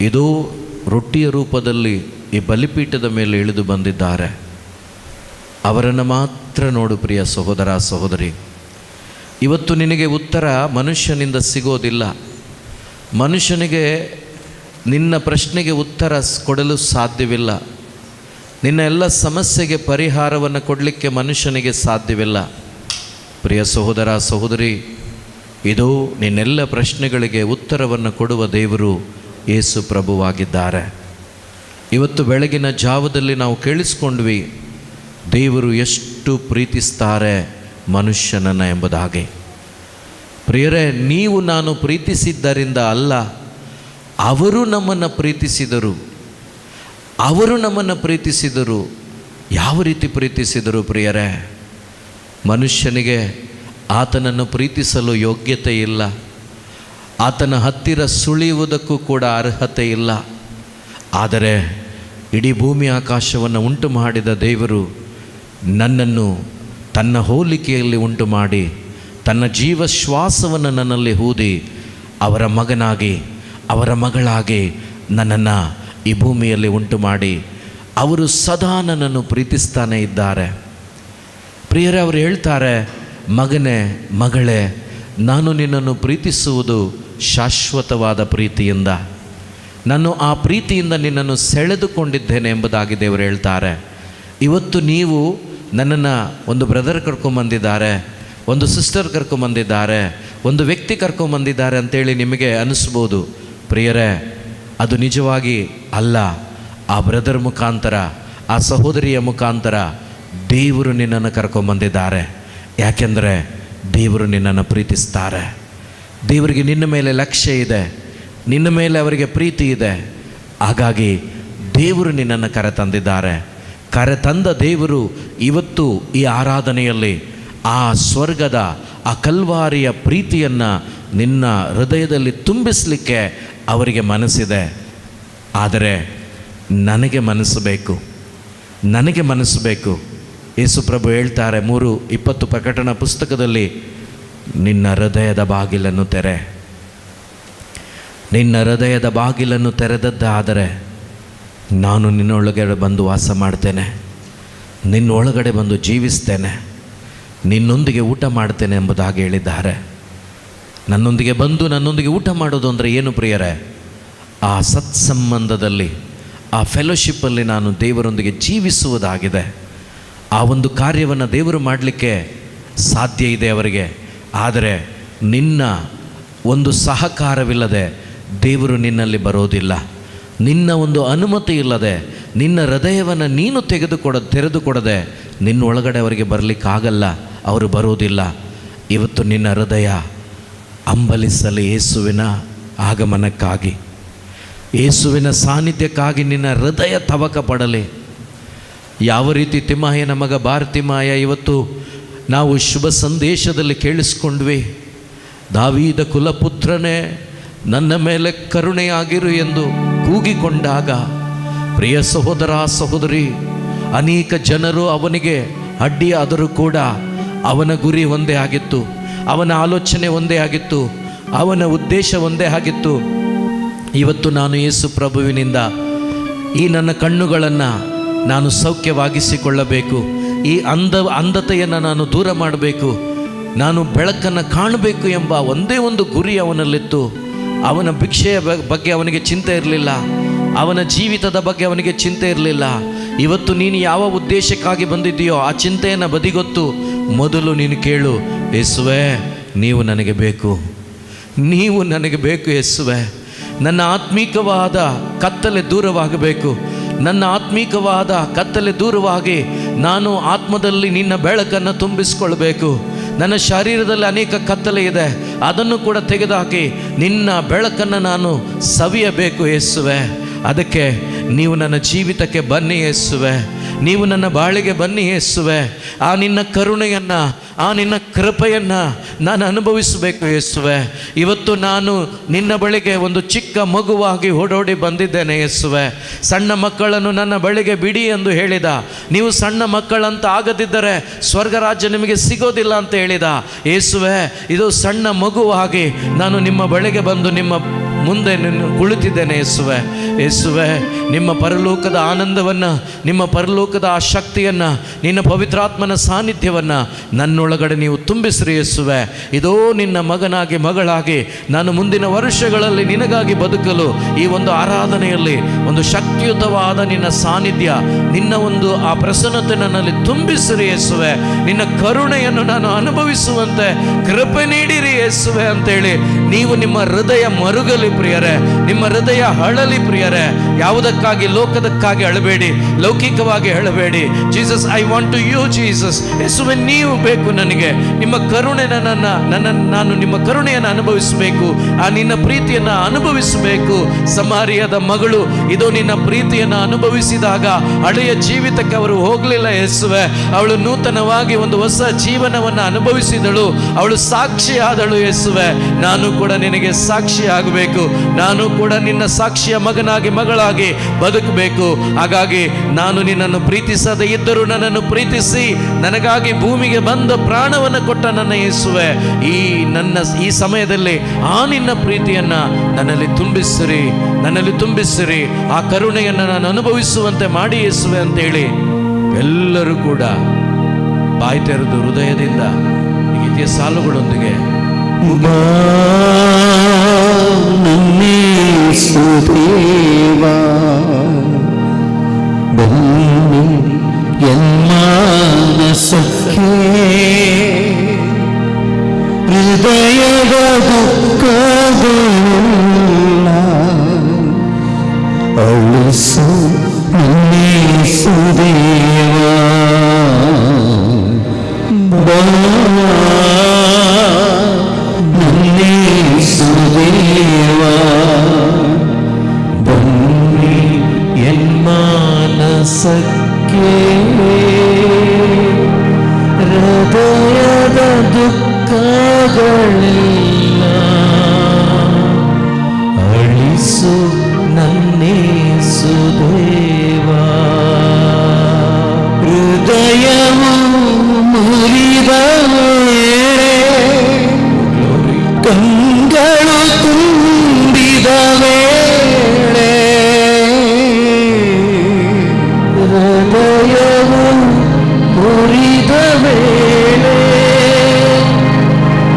ಇದೋ ರೊಟ್ಟಿಯ ರೂಪದಲ್ಲಿ ಈ ಬಲಿಪೀಠದ ಮೇಲೆ ಇಳಿದು ಬಂದಿದ್ದಾರೆ. ಅವರನ್ನು ಮಾತ್ರ ನೋಡು ಪ್ರಿಯ ಸಹೋದರ ಸಹೋದರಿ. ಇವತ್ತು ನಿನಗೆ ಉತ್ತರ ಮನುಷ್ಯನಿಂದ ಸಿಗೋದಿಲ್ಲ. ಮನುಷ್ಯನಿಗೆ ನಿನ್ನ ಪ್ರಶ್ನೆಗೆ ಉತ್ತರ ಕೊಡಲು ಸಾಧ್ಯವಿಲ್ಲ. ನಿನ್ನ ಎಲ್ಲ ಸಮಸ್ಯೆಗೆ ಪರಿಹಾರವನ್ನು ಕೊಡಲಿಕ್ಕೆ ಮನುಷ್ಯನಿಗೆ ಸಾಧ್ಯವಿಲ್ಲ. ಪ್ರಿಯ ಸಹೋದರ ಸಹೋದರಿ, ಇದು ನಿನ್ನೆಲ್ಲ ಪ್ರಶ್ನೆಗಳಿಗೆ ಉತ್ತರವನ್ನು ಕೊಡುವ ದೇವರು ಯೇಸು ಪ್ರಭುವಾಗಿದ್ದಾರೆ. ಇವತ್ತು ಬೆಳಗಿನ ಜಾವದಲ್ಲಿ ನಾವು ಕೇಳಿಸ್ಕೊಂಡ್ವಿ, ದೇವರು ಎಷ್ಟು ಪ್ರೀತಿಸ್ತಾರೆ ಮನುಷ್ಯನನ್ನು ಎಂಬುದಾಗಿ. ಪ್ರಿಯರೇ, ನೀವು ನಾನು ಪ್ರೀತಿಸಿದ್ದರಿಂದ ಅಲ್ಲ, ಅವರು ನಮ್ಮನ್ನು ಪ್ರೀತಿಸಿದರು. ಅವರು ನಮ್ಮನ್ನು ಪ್ರೀತಿಸಿದರು. ಯಾವ ರೀತಿ ಪ್ರೀತಿಸಿದರು ಪ್ರಿಯರೇ? ಮನುಷ್ಯನಿಗೆ ಆತನನ್ನು ಪ್ರೀತಿಸಲು ಯೋಗ್ಯತೆ ಇಲ್ಲ, ಆತನ ಹತ್ತಿರ ಸುಳಿಯುವುದಕ್ಕೂ ಕೂಡ ಅರ್ಹತೆ ಇಲ್ಲ. ಆದರೆ ಇಡೀ ಭೂಮಿ ಆಕಾಶವನ್ನು ಉಂಟು ಮಾಡಿದ ದೇವರು ನನ್ನನ್ನು ತನ್ನ ಹೋಲಿಕೆಯಲ್ಲಿ ಉಂಟು ಮಾಡಿ ತನ್ನ ಜೀವಶ್ವಾಸವನ್ನು ನನ್ನಲ್ಲಿ ಊದಿ ಅವರ ಮಗನಾಗಿ ಅವರ ಮಗಳಾಗಿ ನನ್ನನ್ನು ಈ ಭೂಮಿಯಲ್ಲಿ ಉಂಟು ಮಾಡಿ ಅವರು ಸದಾ ನನ್ನನ್ನು ಪ್ರೀತಿಸ್ತಾನೆ ಇದ್ದಾರೆ. ಪ್ರಿಯರೇ, ಅವರು ಹೇಳ್ತಾರೆ, ಮಗನೇ ಮಗಳೇ, ನಾನು ನಿನ್ನನ್ನು ಪ್ರೀತಿಸುವುದು ಶಾಶ್ವತವಾದ ಪ್ರೀತಿಯಿಂದ, ನಾನು ಆ ಪ್ರೀತಿಯಿಂದ ನಿನ್ನನ್ನು ಸೆಳೆದುಕೊಂಡಿದ್ದೇನೆ ಎಂಬುದಾಗಿ ದೇವರು ಹೇಳ್ತಾರೆ. ಇವತ್ತು ನೀವು ನನ್ನನ್ನು ಒಂದು ಬ್ರದರ್ ಕರ್ಕೊಂಬಂದಿದ್ದಾರೆ, ಒಂದು ಸಿಸ್ಟರ್ ಕರ್ಕೊಂಬಂದಿದ್ದಾರೆ, ಒಂದು ವ್ಯಕ್ತಿ ಕರ್ಕೊಂಬಂದಿದ್ದಾರೆ ಅಂತೇಳಿ ನಿಮಗೆ ಅನಿಸ್ಬೋದು. ಪ್ರಿಯರೇ, ಅದು ನಿಜವಾಗಿ ಅಲ್ಲ. ಆ ಬ್ರದರ್ ಮುಖಾಂತರ, ಆ ಸಹೋದರಿಯ ಮುಖಾಂತರ ದೇವರು ನಿನ್ನನ್ನು ಕರ್ಕೊಂಬಂದಿದ್ದಾರೆ. ಯಾಕೆಂದರೆ ದೇವರು ನಿನ್ನನ್ನು ಪ್ರೀತಿಸ್ತಾರೆ. ದೇವರಿಗೆ ನಿನ್ನ ಮೇಲೆ ಲಕ್ಷ್ಯ ಇದೆ, ನಿನ್ನ ಮೇಲೆ ಅವರಿಗೆ ಪ್ರೀತಿ ಇದೆ. ಹಾಗಾಗಿ ದೇವರು ನಿನ್ನನ್ನು ಕರೆತಂದಿದ್ದಾರೆ. ಕರೆತಂದ ದೇವರು ಇವತ್ತು ಈ ಆರಾಧನೆಯಲ್ಲಿ ಆ ಸ್ವರ್ಗದ ಆ ಕಲ್ವಾರಿಯ ಪ್ರೀತಿಯನ್ನು ನಿನ್ನ ಹೃದಯದಲ್ಲಿ ತುಂಬಿಸಲಿಕ್ಕೆ ಅವರಿಗೆ ಮನಸ್ಸಿದೆ. ಆದರೆ ನನಗೆ ಮನಸ್ಸು ಬೇಕು, ನನಗೆ ಮನಸ್ಸು ಬೇಕು. ಯೇಸು ಪ್ರಭು ಹೇಳ್ತಾರೆ 3:20 ಪ್ರಕಟಣಾ ಪುಸ್ತಕದಲ್ಲಿ, ನಿನ್ನ ಹೃದಯದ ಬಾಗಿಲನ್ನು ತೆರೆ. ನಿನ್ನ ಹೃದಯದ ಬಾಗಿಲನ್ನು ತೆರೆದದ್ದಾದರೆ ನಾನು ನಿನ್ನೊಳಗಡೆ ಬಂದು ವಾಸ ಮಾಡ್ತೇನೆ, ನಿನ್ನೊಳಗಡೆ ಬಂದು ಜೀವಿಸ್ತೇನೆ, ನಿನ್ನೊಂದಿಗೆ ಊಟ ಮಾಡ್ತೇನೆ ಎಂಬುದಾಗಿ ಹೇಳಿದ್ದಾರೆ. ನನ್ನೊಂದಿಗೆ ಬಂದು ನನ್ನೊಂದಿಗೆ ಊಟ ಮಾಡೋದು ಅಂದರೆ ಏನು ಪ್ರಿಯರೇ? ಆ ಸತ್ಸಂಬಂಧದಲ್ಲಿ, ಆ ಫೆಲೋಶಿಪ್ಪಲ್ಲಿ ನಾನು ದೇವರೊಂದಿಗೆ ಜೀವಿಸುವುದಾಗಿದೆ. ಆ ಒಂದು ಕಾರ್ಯವನ್ನು ದೇವರು ಮಾಡಲಿಕ್ಕೆ ಸಾಧ್ಯ ಇದೆ ಅವರಿಗೆ. ಆದರೆ ನಿನ್ನ ಒಂದು ಸಹಕಾರವಿಲ್ಲದೆ ದೇವರು ನಿನ್ನಲ್ಲಿ ಬರೋದಿಲ್ಲ. ನಿನ್ನ ಒಂದು ಅನುಮತಿ ಇಲ್ಲದೆ, ನಿನ್ನ ಹೃದಯವನ್ನು ನೀನು ತೆರೆದುಕೊಡದೆ ನಿನ್ನ ಒಳಗಡೆ ಅವರಿಗೆ ಬರಲಿಕ್ಕಾಗಲ್ಲ, ಅವರು ಬರೋದಿಲ್ಲ. ಇವತ್ತು ನಿನ್ನ ಹೃದಯ ಅಂಬಲಿಸಲಿ ಯೇಸುವಿನ ಆಗಮನಕ್ಕಾಗಿ, ಯೇಸುವಿನ ಸಾನ್ನಿಧ್ಯಕ್ಕಾಗಿ ನಿನ್ನ ಹೃದಯ ತವಕ ಪಡಲಿ. ಯಾವ ರೀತಿ ತಿಮ್ಮಾಯನ ಮಗ ಬಾರ್ತಿಮಾಯ ಇವತ್ತು ನಾವು ಶುಭ ಸಂದೇಶದಲ್ಲಿ ಕೇಳಿಸ್ಕೊಂಡ್ವಿ, ದಾವೀದ ಕುಲಪುತ್ರನೇ ನನ್ನ ಮೇಲೆ ಕರುಣೆಯಾಗಿರು ಎಂದು ಕೂಗಿಕೊಂಡಾಗ, ಪ್ರಿಯ ಸಹೋದರ ಸಹೋದರಿ, ಅನೇಕ ಜನರು ಅವನಿಗೆ ಅಡ್ಡಿಯಾದರೂ ಕೂಡ ಅವನ ಗುರಿ ಒಂದೇ ಆಗಿತ್ತು, ಅವನ ಆಲೋಚನೆ ಒಂದೇ ಆಗಿತ್ತು, ಅವನ ಉದ್ದೇಶ ಒಂದೇ ಆಗಿತ್ತು. ಇವತ್ತು ನಾನು ಯೇಸು ಪ್ರಭುವಿನಿಂದ ಈ ನನ್ನ ಕಣ್ಣುಗಳನ್ನು ನಾನು ಸೌಖ್ಯವಾಗಿಸಿಕೊಳ್ಳಬೇಕು, ಈ ಅಂಧತೆಯನ್ನು ನಾನು ದೂರ ಮಾಡಬೇಕು, ನಾನು ಬೆಳಕನ್ನು ಕಾಣಬೇಕು ಎಂಬ ಒಂದೇ ಒಂದು ಗುರಿ ಅವನಲ್ಲಿತ್ತು. ಅವನ ಭಿಕ್ಷೆಯ ಬಗ್ಗೆ ಅವನಿಗೆ ಚಿಂತೆ ಇರಲಿಲ್ಲ, ಅವನ ಜೀವಿತದ ಬಗ್ಗೆ ಅವನಿಗೆ ಚಿಂತೆ ಇರಲಿಲ್ಲ. ಇವತ್ತು ನೀನು ಯಾವ ಉದ್ದೇಶಕ್ಕಾಗಿ ಬಂದಿದ್ದೀಯೋ ಆ ಚಿಂತೆಯನ್ನು ಬದಿಗೊತ್ತು ಮೊದಲು ನೀನು ಕೇಳು, ಯೇಸುವೆ ನೀವು ನನಗೆ ಬೇಕು, ನೀವು ನನಗೆ ಬೇಕು ಯೇಸುವೆ. ನನ್ನ ಆತ್ಮೀಕವಾದ ಕತ್ತಲೆ ದೂರವಾಗಬೇಕು. ನನ್ನ ಆತ್ಮೀಕವಾದ ಕತ್ತಲೆ ದೂರವಾಗಿ ನಾನು ಆತ್ಮದಲ್ಲಿ ನಿನ್ನ ಬೆಳಕನ್ನು ತುಂಬಿಸಿಕೊಳ್ಬೇಕು. ನನ್ನ ಶರೀರದಲ್ಲಿ ಅನೇಕ ಕತ್ತಲೆ ಇದೆ, ಅದನ್ನು ಕೂಡ ತೆಗೆದುಹಾಕಿ ನಿನ್ನ ಬೆಳಕನ್ನು ನಾನು ಸವಿಯಬೇಕು ಯೇಸುವೆ. ಅದಕ್ಕೆ ನೀವು ನನ್ನ ಜೀವಿತಕ್ಕೆ ಬನ್ನಿ ಯೇಸುವೆ, ನೀವು ನನ್ನ ಬಾಳಿಗೆ ಬನ್ನಿ ಯೇಸುವೆ. ಆ ನಿನ್ನ ಕರುಣೆಯನ್ನು, ಆ ನಿನ್ನ ಕೃಪೆಯನ್ನು ನಾನು ಅನುಭವಿಸಬೇಕು ಯೇಸುವೆ. ಇವತ್ತು ನಾನು ನಿನ್ನ ಬಳಿಗೆ ಒಂದು ಚಿಕ್ಕ ಮಗುವಾಗಿ ಓಡೋಡಿ ಬಂದಿದ್ದೇನೆ ಯೇಸುವೆ. ಸಣ್ಣ ಮಕ್ಕಳನ್ನು ನನ್ನ ಬಳಿಗೆ ಬಿಡಿ ಎಂದು ಹೇಳಿದ. ನೀವು ಸಣ್ಣ ಮಕ್ಕಳಂತ ಆಗದಿದ್ದರೆ ಸ್ವರ್ಗ ರಾಜ್ಯ ನಿಮಗೆ ಸಿಗೋದಿಲ್ಲ ಅಂತ ಹೇಳಿದ ಯೇಸುವೆ. ಇದು ಸಣ್ಣ ಮಗುವಾಗಿ ನಾನು ನಿಮ್ಮ ಬಳಿಗೆ ಬಂದು ನಿಮ್ಮ ಮುಂದೆ ಕುಳಿತಿದ್ದೇನೆ ಯೇಸುವೆ. ಯೇಸುವೆ, ನಿಮ್ಮ ಪರಲೋಕದ ಆನಂದವನ್ನು, ನಿಮ್ಮ ಪರಲೋಕದ ಆ ಶಕ್ತಿಯನ್ನು, ನಿನ್ನ ಪವಿತ್ರಾತ್ಮನ ಸಾನ್ನಿಧ್ಯವನ್ನು ನನ್ನೊಳಗಡೆ ನೀವು ತುಂಬಿಸ್ರಿ ಯೇಸುವೆ. ಇದೋ ನಿನ್ನ ಮಗನಾಗಿ ಮಗಳಾಗಿ ನಾನು ಮುಂದಿನ ವರ್ಷಗಳಲ್ಲಿ ನಿನಗಾಗಿ ಬದುಕಲು ಈ ಒಂದು ಆರಾಧನೆಯಲ್ಲಿ ಒಂದು ಶಕ್ತಿಯುತವಾದ ನಿನ್ನ ಸಾನ್ನಿಧ್ಯ, ನಿನ್ನ ಒಂದು ಆ ಪ್ರಸನ್ನತೆ ನನ್ನಲ್ಲಿ ತುಂಬಿಸಿರಿ ಯೇಸುವೆ. ನಿನ್ನ ಕರುಣೆಯನ್ನು ನಾನು ಅನುಭವಿಸುವಂತೆ ಕೃಪೆ ನೀಡಿರಿ ಯೇಸುವೆ ಅಂತೇಳಿ ನೀವು ನಿಮ್ಮ ಹೃದಯ ಮರುಗಲಿ ಪ್ರಿಯರೇ, ನಿಮ್ಮ ಹೃದಯ ಅಳಲಿ ಪ್ರಿಯರೇ. ಯಾವುದಕ್ಕಾಗಿ ಲೋಕದಕ್ಕಾಗಿ ಅಳಬೇಡಿ, ಲೌಕಿಕವಾಗಿ ಅಳಬೇಡಿ. Jesus, I want to you Jesus. ಯೇಸುವೆ ನೀವು ಬೇಕು ನನಗೆ. ನಿಮ್ಮ ಕರುಣೆ ನಾನು ನಿಮ್ಮ ಕರುಣೆಯನ್ನು ಅನುಭವಿಸಬೇಕು, ಆ ನಿನ್ನ ಪ್ರೀತಿಯನ್ನು ಅನುಭವಿಸಬೇಕು. ಸಮಾರಿಯದ ಮಗಳು ಇದು ನಿನ್ನ ಪ್ರೀತಿಯನ್ನು ಅನುಭವಿಸಿದಾಗ ಹಳೆಯ ಜೀವಿತಕ್ಕೆ ಅವರು ಹೋಗಲಿಲ್ಲ ಯೇಸುವೆ. ಅವಳು ನೂತನವಾಗಿ ಒಂದು ಹೊಸ ಜೀವನವನ್ನು ಅನುಭವಿಸಿದಳು, ಅವಳು ಸಾಕ್ಷಿಯಾದಳು ಯೇಸುವೆ. ನಾನು ಕೂಡ ನಿನಗೆ ಸಾಕ್ಷಿ ಆಗಬೇಕು, ನಾನು ಕೂಡ ನಿನ್ನ ಸಾಕ್ಷಿಯ ಮಗನಾಗಿ ಮಗಳಾಗಿ ಬದುಕಬೇಕು. ಹಾಗಾಗಿ ನಾನು ನಿನ್ನನ್ನು ಪ್ರೀತಿಸದೇ ಇದ್ದರೂ ನನ್ನನ್ನು ಪ್ರೀತಿಸಿ ನನಗಾಗಿ ಭೂಮಿಗೆ ಬಂದ ಪ್ರಾಣವನ್ನು ಕೊಟ್ಟ ನನ್ನ ಯೇಸುವೆ, ಈ ಸಮಯದಲ್ಲಿ ಆ ನಿನ್ನ ಪ್ರೀತಿಯನ್ನು ನನ್ನಲ್ಲಿ ತುಂಬಿಸಿರಿ, ಆ ಕರುಣೆಯನ್ನು ನಾನು ಅನುಭವಿಸುವಂತೆ ಮಾಡಿ ಯೇಸುವೆ ಅಂತೇಳಿ ಎಲ್ಲರೂ ಕೂಡ ಬಾಯಿ ತೆರೆದು ಹೃದಯದಿಂದ ಈ ಗೀತೆಯ ಸಾಲುಗಳೊಂದಿಗೆ ಸುದೇವಾ ಬನ್ನಿ ಎನ್ಮಾನಸಕ್ಕೆ, ಹೃದಯದ ದುಃಖದಲ್ಲ ಅಳಿಸು ನನ್ನೇ ಸುದೇವಾ. ನನ್ನೇ ಸುದೇವಾ ಬನ್ನಿ ಎನ್ಮಾನಸಕ್ಕೆ, ಹೃದಯದ ದುಃಖಗಳೆಲ್ಲ ಅಳಿಸು ನನ್ನೇ ಸುದೇವಾ. ಹೃದಯವು ಮುರಿದ ಕಂಗಳು ತುಂಬಿದ ವೇಳೆ, ಹೃದಯವು ಮುರಿದ ವೇಳೆ,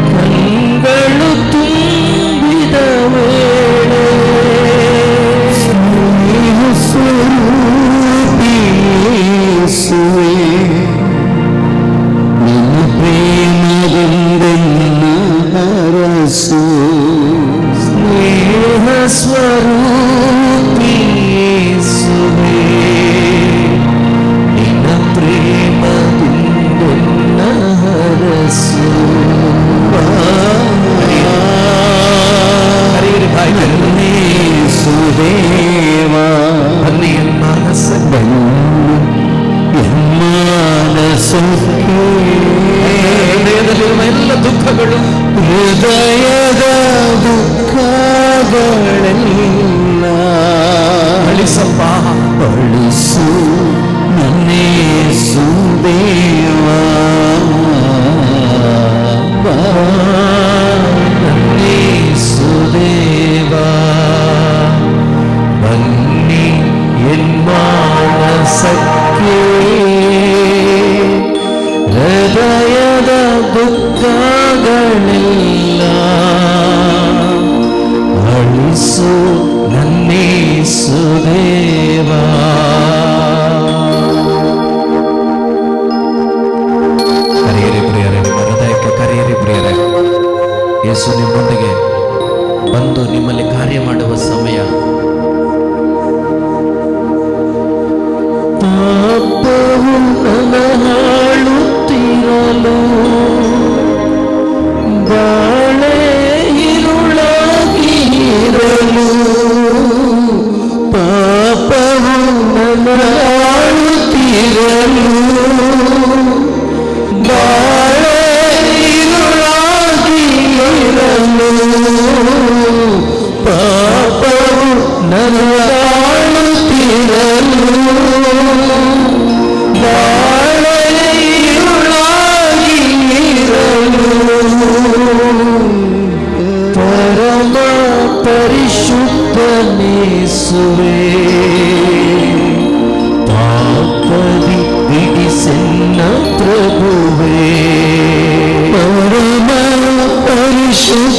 ಕಂಗಳು ತುಂಬಿದ ವೇಳೆ, ಸ್ನೇಹ ಸ್ವರೂಪಿ ಯೇಸುವೇ ನಿನ್ನ ಪ್ರೇಮದಿಂದೆನ್ನ ಹರಸು. ಸ್ನೇಹ ಸ್ವರೂಪಿ ಯೇಸುವೇ ನಿನ್ನ ಪ್ರೇಮದಿಂದೆನ್ನ ಹರಸು. ನನ್ನೇ ಸುದೇವಾ ಬನ್ನಿ ಎನ್ಮಾನಸ, ಎನ್ಮಾನಸಕ್ಕೆ, ಹೃದಯದಲ್ಲಿರುವ ಎಲ್ಲ ದುಃಖಗಳು, ಹೃದಯದ ದುಃಖಗಳೆಲ್ಲ ಅಳಿಸಪ್ಪ, ಅಳಿಸು ನನ್ನೇ ಸುದೇವಾ. ನನ್ನೇ ಸುದೇವಾ ಬನ್ನಿ ಎನ್ಮಾನಸಕ್ಕೆ, ಹೃದಯದ ದುಃಖಗಳೆಲ್ಲ ಅಳಿಸು ನನ್ನೇ ಸುದೇವಾ. ಯೇಸು ನಿಮ್ಮೊಂದಿಗೆ ಬಂದು ನಿಮ್ಮಲ್ಲಿ ಕಾರ್ಯ ಮಾಡುವ ಸಮಯ. ಪಾಪವು ನನ್ನ ಹಾಳುತ್ತಿರಲು ಬಾಳೆ ಇರುಳಾಗಿರಲು, ಪಾಪವು ನನ್ನ ಹಾಳುತ್ತಿರಲು ಬಾಳೆ ಇರುಳಾಗಿರಲು, ಪಾಪವು ನನ್ನ ಹಾಳುತ್ತಿರಲು ಬಾಳೆ ಇರುಳಾಗಿರಲು, ಪರಮ ಪರಿಶುದ್ಧನೇಸುವೆ ಪಾಪದಿ ಬಿಡಿಸೆನ್ನ ಪ್ರಭುವೇ, ಪರಮ ಪರಿಶುದ್ಧನೇಸುವೆ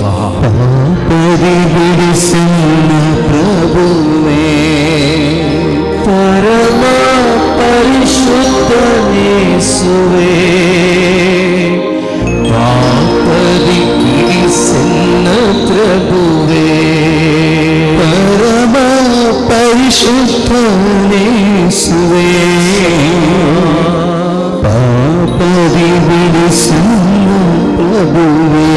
ಪಾಪದಿ ಬಿಡಿಸೆನ್ನ ಪ್ರಭುವೇ, ಪರಮ ಪರಿಶುದ್ಧನೇಸುವೆ ಪಾಪದಿ ಬಿಡಿಸೆನ್ನ ಪ್ರಭುವೇ, ಪರಮ ಪರಿಶುದ್ಧನೇಸುವೆ ಪಾಪದಿ ಬಿಡಿಸೆನ್ನ ಪ್ರಭುವೇ,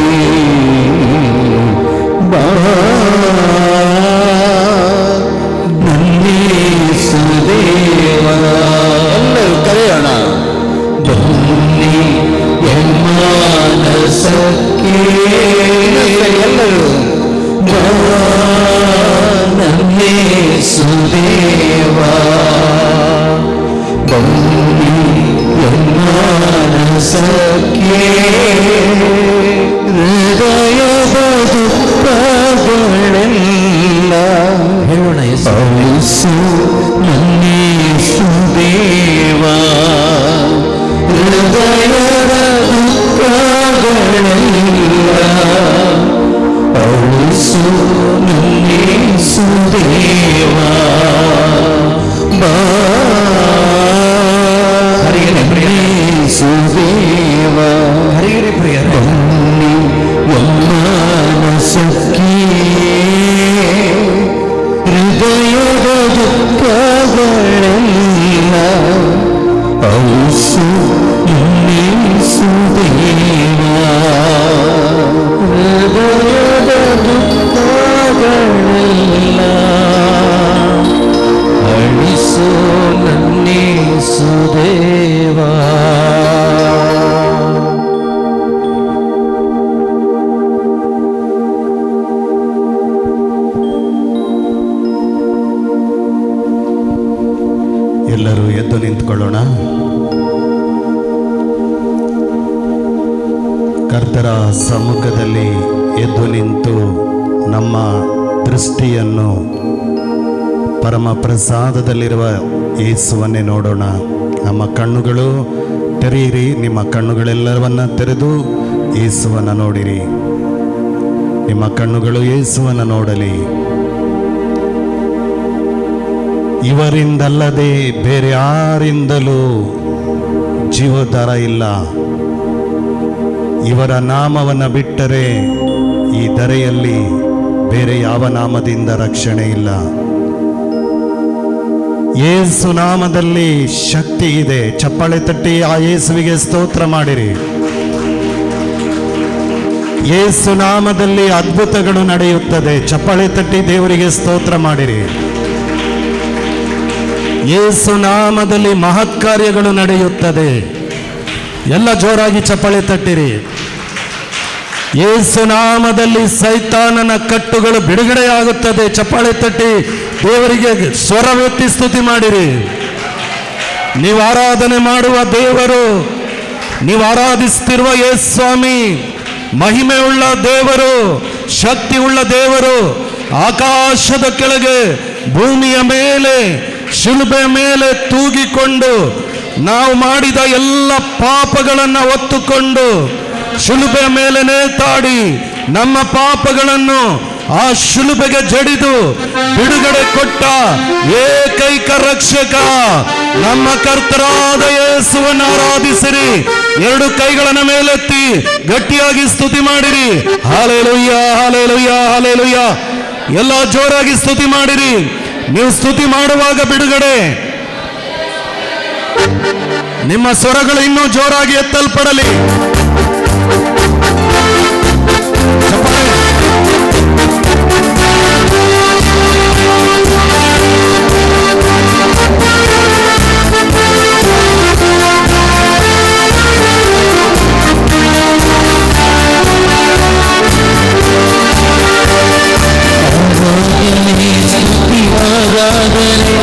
ನನ್ನೇಸುದೇವ ಎಲ್ಲರೂ ಕರೆಯೋಣ. ಬನ್ನಿ ಎಮ್ಮಾನಸಕ್ಕೆ ಎಲ್ಲರೂ ನನ್ನೇಸುದೇವ, ಬನ್ನಿ ಎಮ್ಮಾನಸಕ್ಕೆ ಹೃದಯದ ದುಃಖಗಳೆಲ್ಲ ಹೇಳೋಣ ಅಳಿಸು ನನ್ನೇಸುದೇವ, ಹೃದಯದ ದುಃಖಗಳೆಲ್ಲ ಅಳಿಸು ನನ್ನೇಸುದೇವ, ನನ್ನೇಸುದೇವ ಹರಿಗರೆ ಪ್ರಿಯ ಬನ್ನಿ ಎಮ್ಮಾನಸಕ್ಕೆ ಹೃದಯದ ದುಃಖಗಳೆಲ್ಲ ಅಳಿಸು ನನ್ನೇಸುದೇವ, ಹೃದಯದ ದುಃಖಗಳೆಲ್ಲ ಅಳಿಸು ನನ್ನೇಸುದೇವ. ಎಲ್ಲರೂ ಎದ್ದು ನಿಂತ್ಕೊಳ್ಳೋಣ. ಕರ್ತರ ಸಮ್ಮುಖದಲ್ಲಿ ಎದ್ದು ನಿಂತು ನಮ್ಮ ದೃಷ್ಟಿಯನ್ನು ಪರಮ ಪ್ರಸಾದದಲ್ಲಿರುವ ಯೇಸುವನ್ನೇ ನೋಡೋಣ. ನಮ್ಮ ಕಣ್ಣುಗಳು ತೆರೆಯಿರಿ, ನಿಮ್ಮ ಕಣ್ಣುಗಳೆಲ್ಲವನ್ನ ತೆರೆದು ಯೇಸುವನ್ನು ನೋಡಿರಿ. ನಿಮ್ಮ ಕಣ್ಣುಗಳು ಯೇಸುವನ್ನು ನೋಡಲಿ. ಇವರಿಂದಲ್ಲದೆ ಬೇರೆ ಯಾರಿಂದಲೂ ಜೀವೋದ್ಧಾರ ಇಲ್ಲ. ಇವರ ನಾಮವನ್ನು ಬಿಟ್ಟರೆ ಈ ಧರೆಯಲ್ಲಿ ಬೇರೆ ಯಾವ ನಾಮದಿಂದ ರಕ್ಷಣೆ ಇಲ್ಲ. ಯೇಸು ನಾಮದಲ್ಲಿ ಶಕ್ತಿ ಇದೆ. ಚಪ್ಪಾಳೆ ತಟ್ಟಿ ಆ ಯೇಸುವಿಗೆ ಸ್ತೋತ್ರ ಮಾಡಿರಿ. ಯೇಸು ನಾಮದಲ್ಲಿ ಅದ್ಭುತಗಳು ನಡೆಯುತ್ತದೆ. ಚಪ್ಪಾಳೆ ತಟ್ಟಿ ದೇವರಿಗೆ ಸ್ತೋತ್ರ ಮಾಡಿರಿ. ಯೇಸು ನಾಮದಲ್ಲಿ ಮಹತ್ ಕಾರ್ಯಗಳು ನಡೆಯುತ್ತದೆ. ಎಲ್ಲ ಜೋರಾಗಿ ಚಪ್ಪಾಳೆ ತಟ್ಟಿರಿ. ಯೇಸು ನಾಮದಲ್ಲಿ ಸೈತಾನನ ಕಟ್ಟುಗಳು ಬಿಡುಗಡೆಯಾಗುತ್ತದೆ. ಚಪ್ಪಾಳೆ ತಟ್ಟಿ ದೇವರಿಗೆ ಸ್ವರವೆತ್ತಿ ಸ್ತುತಿ ಮಾಡಿರಿ. ನೀವು ಆರಾಧನೆ ಮಾಡುವ ದೇವರು, ನೀವು ಆರಾಧಿಸ್ತಿರುವ ಯೇಸು ಸ್ವಾಮಿ ಮಹಿಮೆಯುಳ್ಳ ದೇವರು, ಶಕ್ತಿಯುಳ್ಳ ದೇವರು. ಆಕಾಶದ ಕೆಳಗೆ ಭೂಮಿಯ ಮೇಲೆ ಶಿಲುಬೆ ಮೇಲೆ ತೂಗಿಕೊಂಡು ನಾವು ಮಾಡಿದ ಎಲ್ಲ ಪಾಪಗಳನ್ನು ಹೊತ್ತುಕೊಂಡು ಶಿಲುಬೆ ಮೇಲೆ ನೇತಾಡಿ ನಮ್ಮ ಪಾಪಗಳನ್ನು ಆ ಶಿಲುಬೆಗೆ ಜಡಿದು ಬಿಡುಗಡೆ ಕೊಟ್ಟ ಏಕೈಕ ರಕ್ಷಕ ನಮ್ಮ ಕರ್ತರಾದ ಯೇಸುವನ್ನು ಆರಾಧಿಸಿರಿ. ಎರಡು ಕೈಗಳನ್ನು ಮೇಲೆತ್ತಿ ಗಟ್ಟಿಯಾಗಿ ಸ್ತುತಿ ಮಾಡಿರಿ. Hallelujah, hallelujah, hallelujah. ಎಲ್ಲ ಜೋರಾಗಿ ಸ್ತುತಿ ಮಾಡಿರಿ. ನೀವು ಸ್ತುತಿ ಮಾಡುವಾಗ ಬಿಡುಗಡೆ, ನಿಮ್ಮ ಸ್ವರಗಳು ಇನ್ನೂ ಜೋರಾಗಿ ಎತ್ತಲ್ಪಡಲಿ. ಆರಾಧನೆ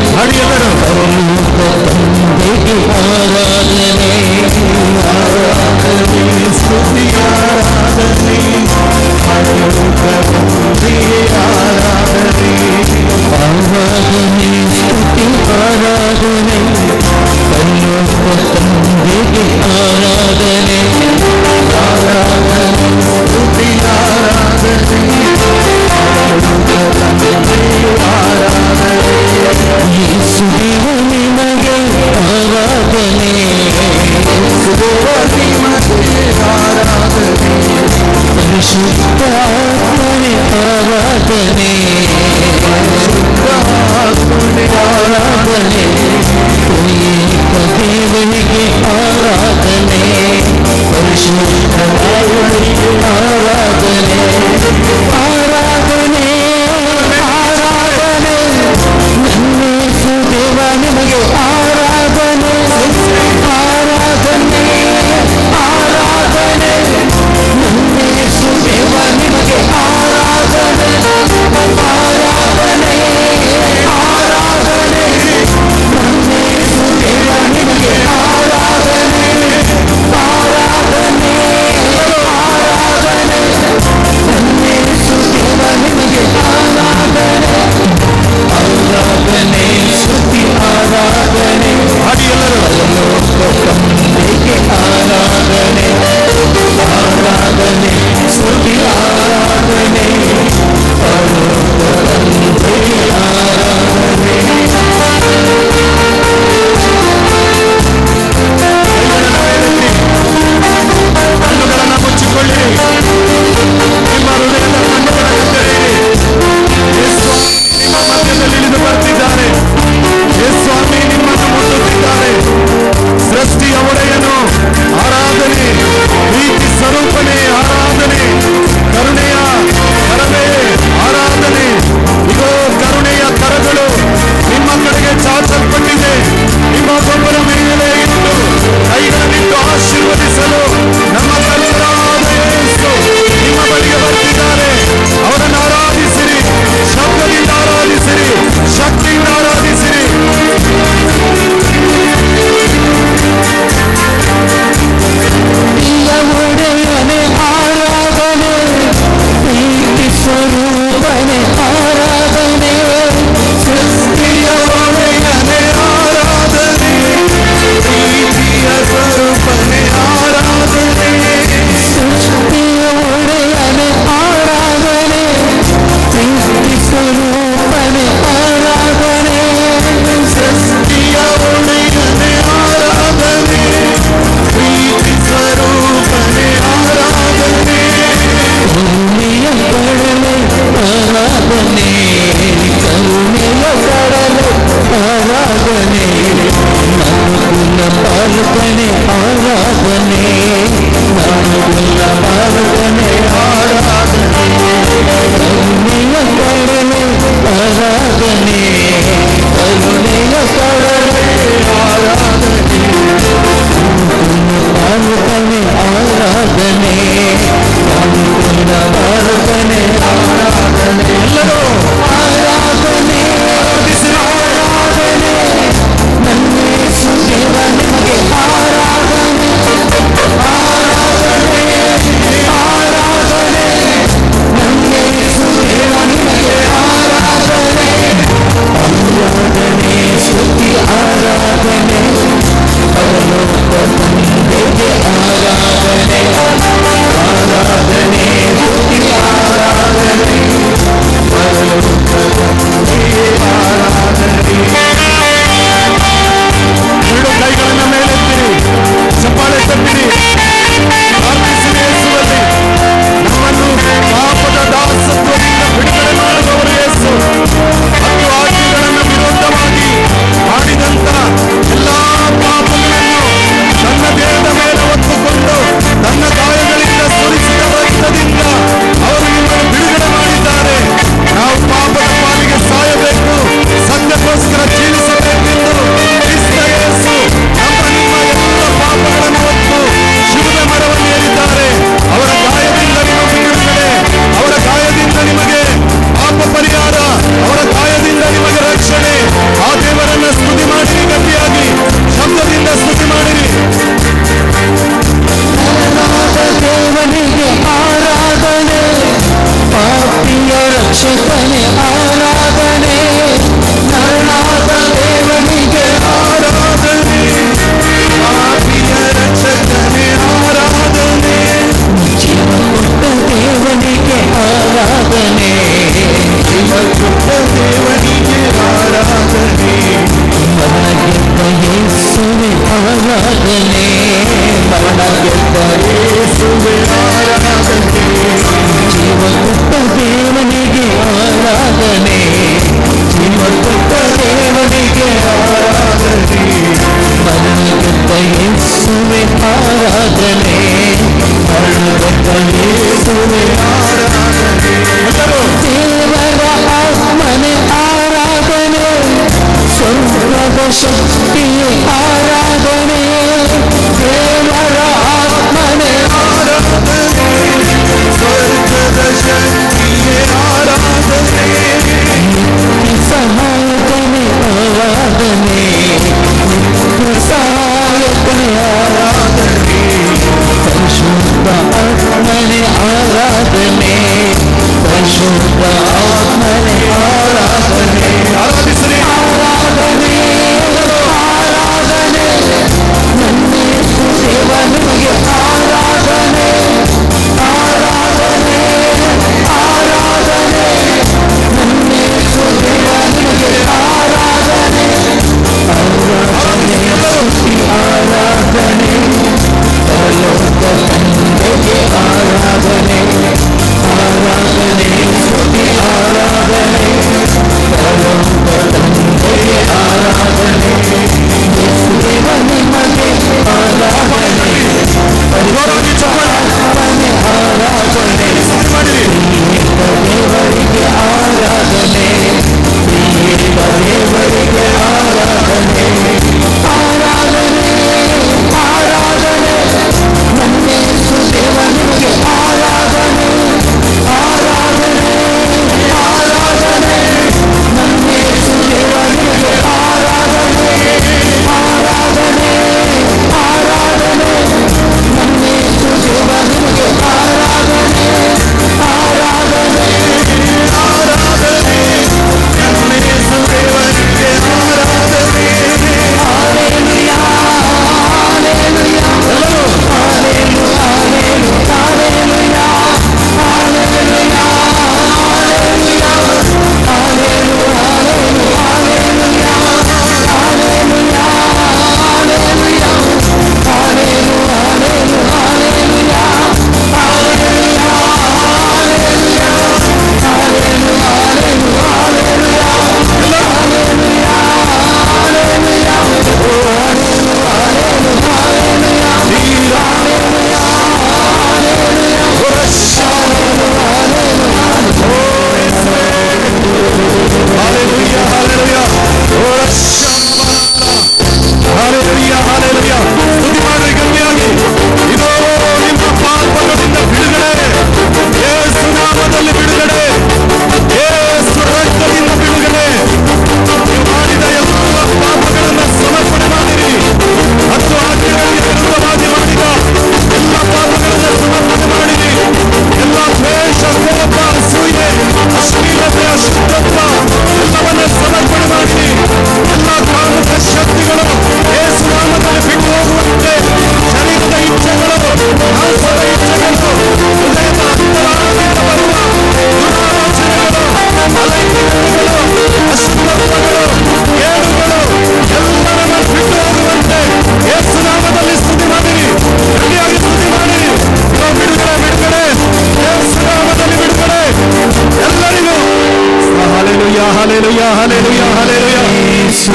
Hallelujah, hallelujah, hallelujah.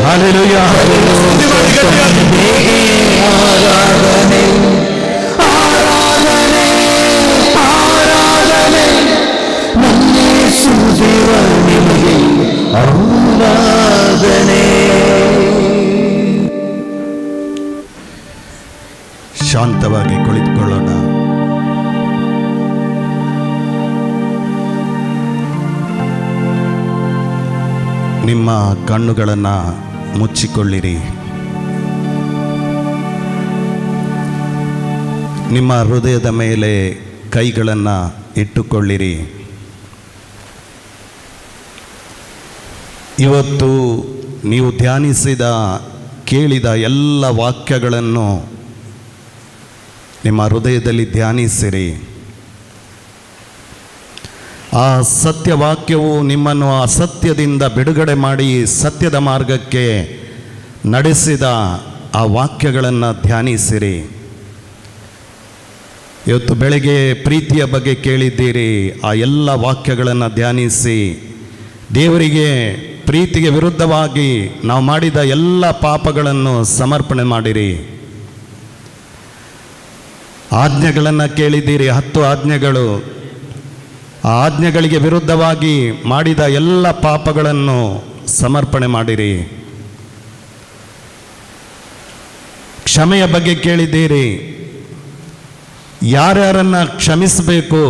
Hallelujah, ಶಾಂತವಾಗಿ ಕುಳಿತುಕೊಳ್ಳೋಣ. ನಿಮ್ಮ ಕಣ್ಣುಗಳನ್ನು ಮುಚ್ಚಿಕೊಳ್ಳಿರಿ. ನಿಮ್ಮ ಹೃದಯದ ಮೇಲೆ ಕೈಗಳನ್ನು ಇಟ್ಟುಕೊಳ್ಳಿರಿ. ಇವತ್ತು ನೀವು ಧ್ಯಾನಿಸಿದ ಕೇಳಿದ ಎಲ್ಲ ವಾಕ್ಯಗಳನ್ನು ನಿಮ್ಮ ಹೃದಯದಲ್ಲಿ ಧ್ಯಾನಿಸಿರಿ. ಆ ಸತ್ಯವಾಕ್ಯವು ನಿಮ್ಮನ್ನು ಅಸತ್ಯದಿಂದ ಬಿಡುಗಡೆ ಮಾಡಿ ಸತ್ಯದ ಮಾರ್ಗಕ್ಕೆ ನಡೆಸಿದ ಆ ವಾಕ್ಯಗಳನ್ನು ಧ್ಯಾನಿಸಿರಿ. ಇವತ್ತು ಬೆಳಗ್ಗೆ ಪ್ರೀತಿಯ ಬಗ್ಗೆ ಕೇಳಿದ್ದೀರಿ. ಆ ಎಲ್ಲ ವಾಕ್ಯಗಳನ್ನು ಧ್ಯಾನಿಸಿ ದೇವರಿಗೆ ಪ್ರೀತಿಗೆ ವಿರುದ್ಧವಾಗಿ ನಾವು ಮಾಡಿದ ಎಲ್ಲ ಪಾಪಗಳನ್ನು ಸಮರ್ಪಣೆ ಮಾಡಿರಿ. ಆಜ್ಞೆಗಳನ್ನು ಕೇಳಿದ್ದೀರಿ, 10 ಆಜ್ಞೆಗಳು. ಆ ಆಜ್ಞೆಗಳಿಗೆ ವಿರುದ್ಧವಾಗಿ ಮಾಡಿದ ಎಲ್ಲ ಪಾಪಗಳನ್ನು ಸಮರ್ಪಣೆ ಮಾಡಿರಿ. ಕ್ಷಮೆಯ ಬಗ್ಗೆ ಕೇಳಿದ್ದೀರಿ. ಯಾರ್ಯಾರನ್ನು ಕ್ಷಮಿಸಬೇಕು,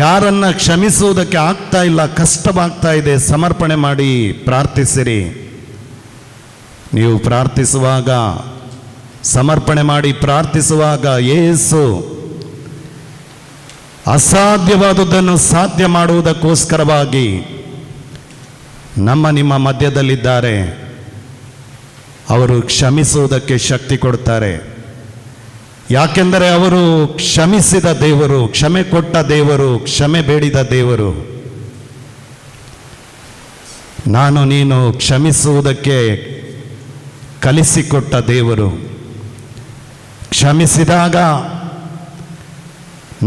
ಯಾರನ್ನು ಕ್ಷಮಿಸುವುದಕ್ಕೆ ಆಗ್ತಾ ಇಲ್ಲ, ಕಷ್ಟವಾಗ್ತಾ ಇದೆ, ಸಮರ್ಪಣೆ ಮಾಡಿ ಪ್ರಾರ್ಥಿಸಿರಿ. ನೀವು ಪ್ರಾರ್ಥಿಸುವಾಗ, ಸಮರ್ಪಣೆ ಮಾಡಿ ಪ್ರಾರ್ಥಿಸುವಾಗ ಯೇಸು ಅಸಾಧ್ಯವಾದುದನ್ನು ಸಾಧ್ಯ ಮಾಡುವುದಕ್ಕೋಸ್ಕರವಾಗಿ ನಿಮ್ಮ ಮಧ್ಯದಲ್ಲಿದ್ದಾರೆ. ಅವರು ಕ್ಷಮಿಸುವುದಕ್ಕೆ ಶಕ್ತಿ ಕೊಡ್ತಾರೆ. ಯಾಕೆಂದರೆ ಅವರು ಕ್ಷಮಿಸಿದ ದೇವರು, ಕ್ಷಮೆ ಕೊಟ್ಟ ದೇವರು, ಕ್ಷಮೆ ಬೇಡಿದ ದೇವರು. ನಾನು ನೀನು ಕ್ಷಮಿಸುವುದಕ್ಕೆ ಕಲಿಸಿಕೊಟ್ಟ ದೇವರು. ಕ್ಷಮಿಸಿದಾಗ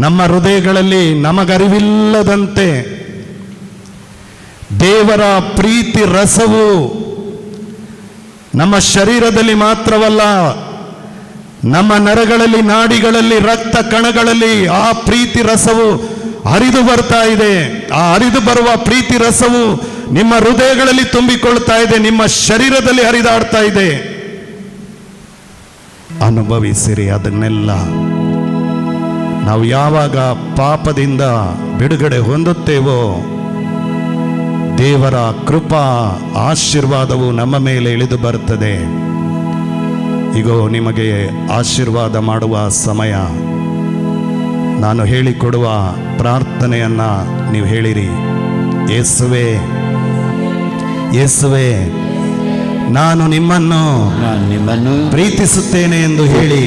ನಮ್ಮ ಹೃದಯಗಳಲ್ಲಿ ನಮಗರಿವಿಲ್ಲದಂತೆ ದೇವರ ಪ್ರೀತಿ ರಸವು ನಮ್ಮ ಶರೀರದಲ್ಲಿ ಮಾತ್ರವಲ್ಲ, ನಮ್ಮ ನರಗಳಲ್ಲಿ, ನಾಡಿಗಳಲ್ಲಿ, ರಕ್ತ ಕಣಗಳಲ್ಲಿ ಆ ಪ್ರೀತಿ ರಸವು ಹರಿದು ಬರ್ತಾ ಇದೆ. ಆ ಹರಿದು ಬರುವ ಪ್ರೀತಿ ರಸವು ನಿಮ್ಮ ಹೃದಯಗಳಲ್ಲಿ ತುಂಬಿಕೊಳ್ತಾ ಇದೆ, ನಿಮ್ಮ ಶರೀರದಲ್ಲಿ ಹರಿದಾಡ್ತಾ ಇದೆ. ಅನುಭವಿಸಿರಿ ಅದನ್ನೆಲ್ಲ. ನಾವು ಯಾವಾಗ ಪಾಪದಿಂದ ಬಿಡುಗಡೆ ಹೊಂದುತ್ತೇವೋ ದೇವರ ಕೃಪಾ ಆಶೀರ್ವಾದವು ನಮ್ಮ ಮೇಲೆ ಇಳಿದು ಬರುತ್ತದೆ. ಈಗ ನಿಮಗೆ ಆಶೀರ್ವಾದ ಮಾಡುವ ಸಮಯ. ನಾನು ಹೇಳಿಕೊಡುವ ಪ್ರಾರ್ಥನೆಯನ್ನು ನೀವು ಹೇಳಿರಿ. ಯೇಸುವೇ, ಯೇಸುವೇ, ನಾನು ನಿಮ್ಮನ್ನು ಪ್ರೀತಿಸುತ್ತೇನೆ ಎಂದು ಹೇಳಿ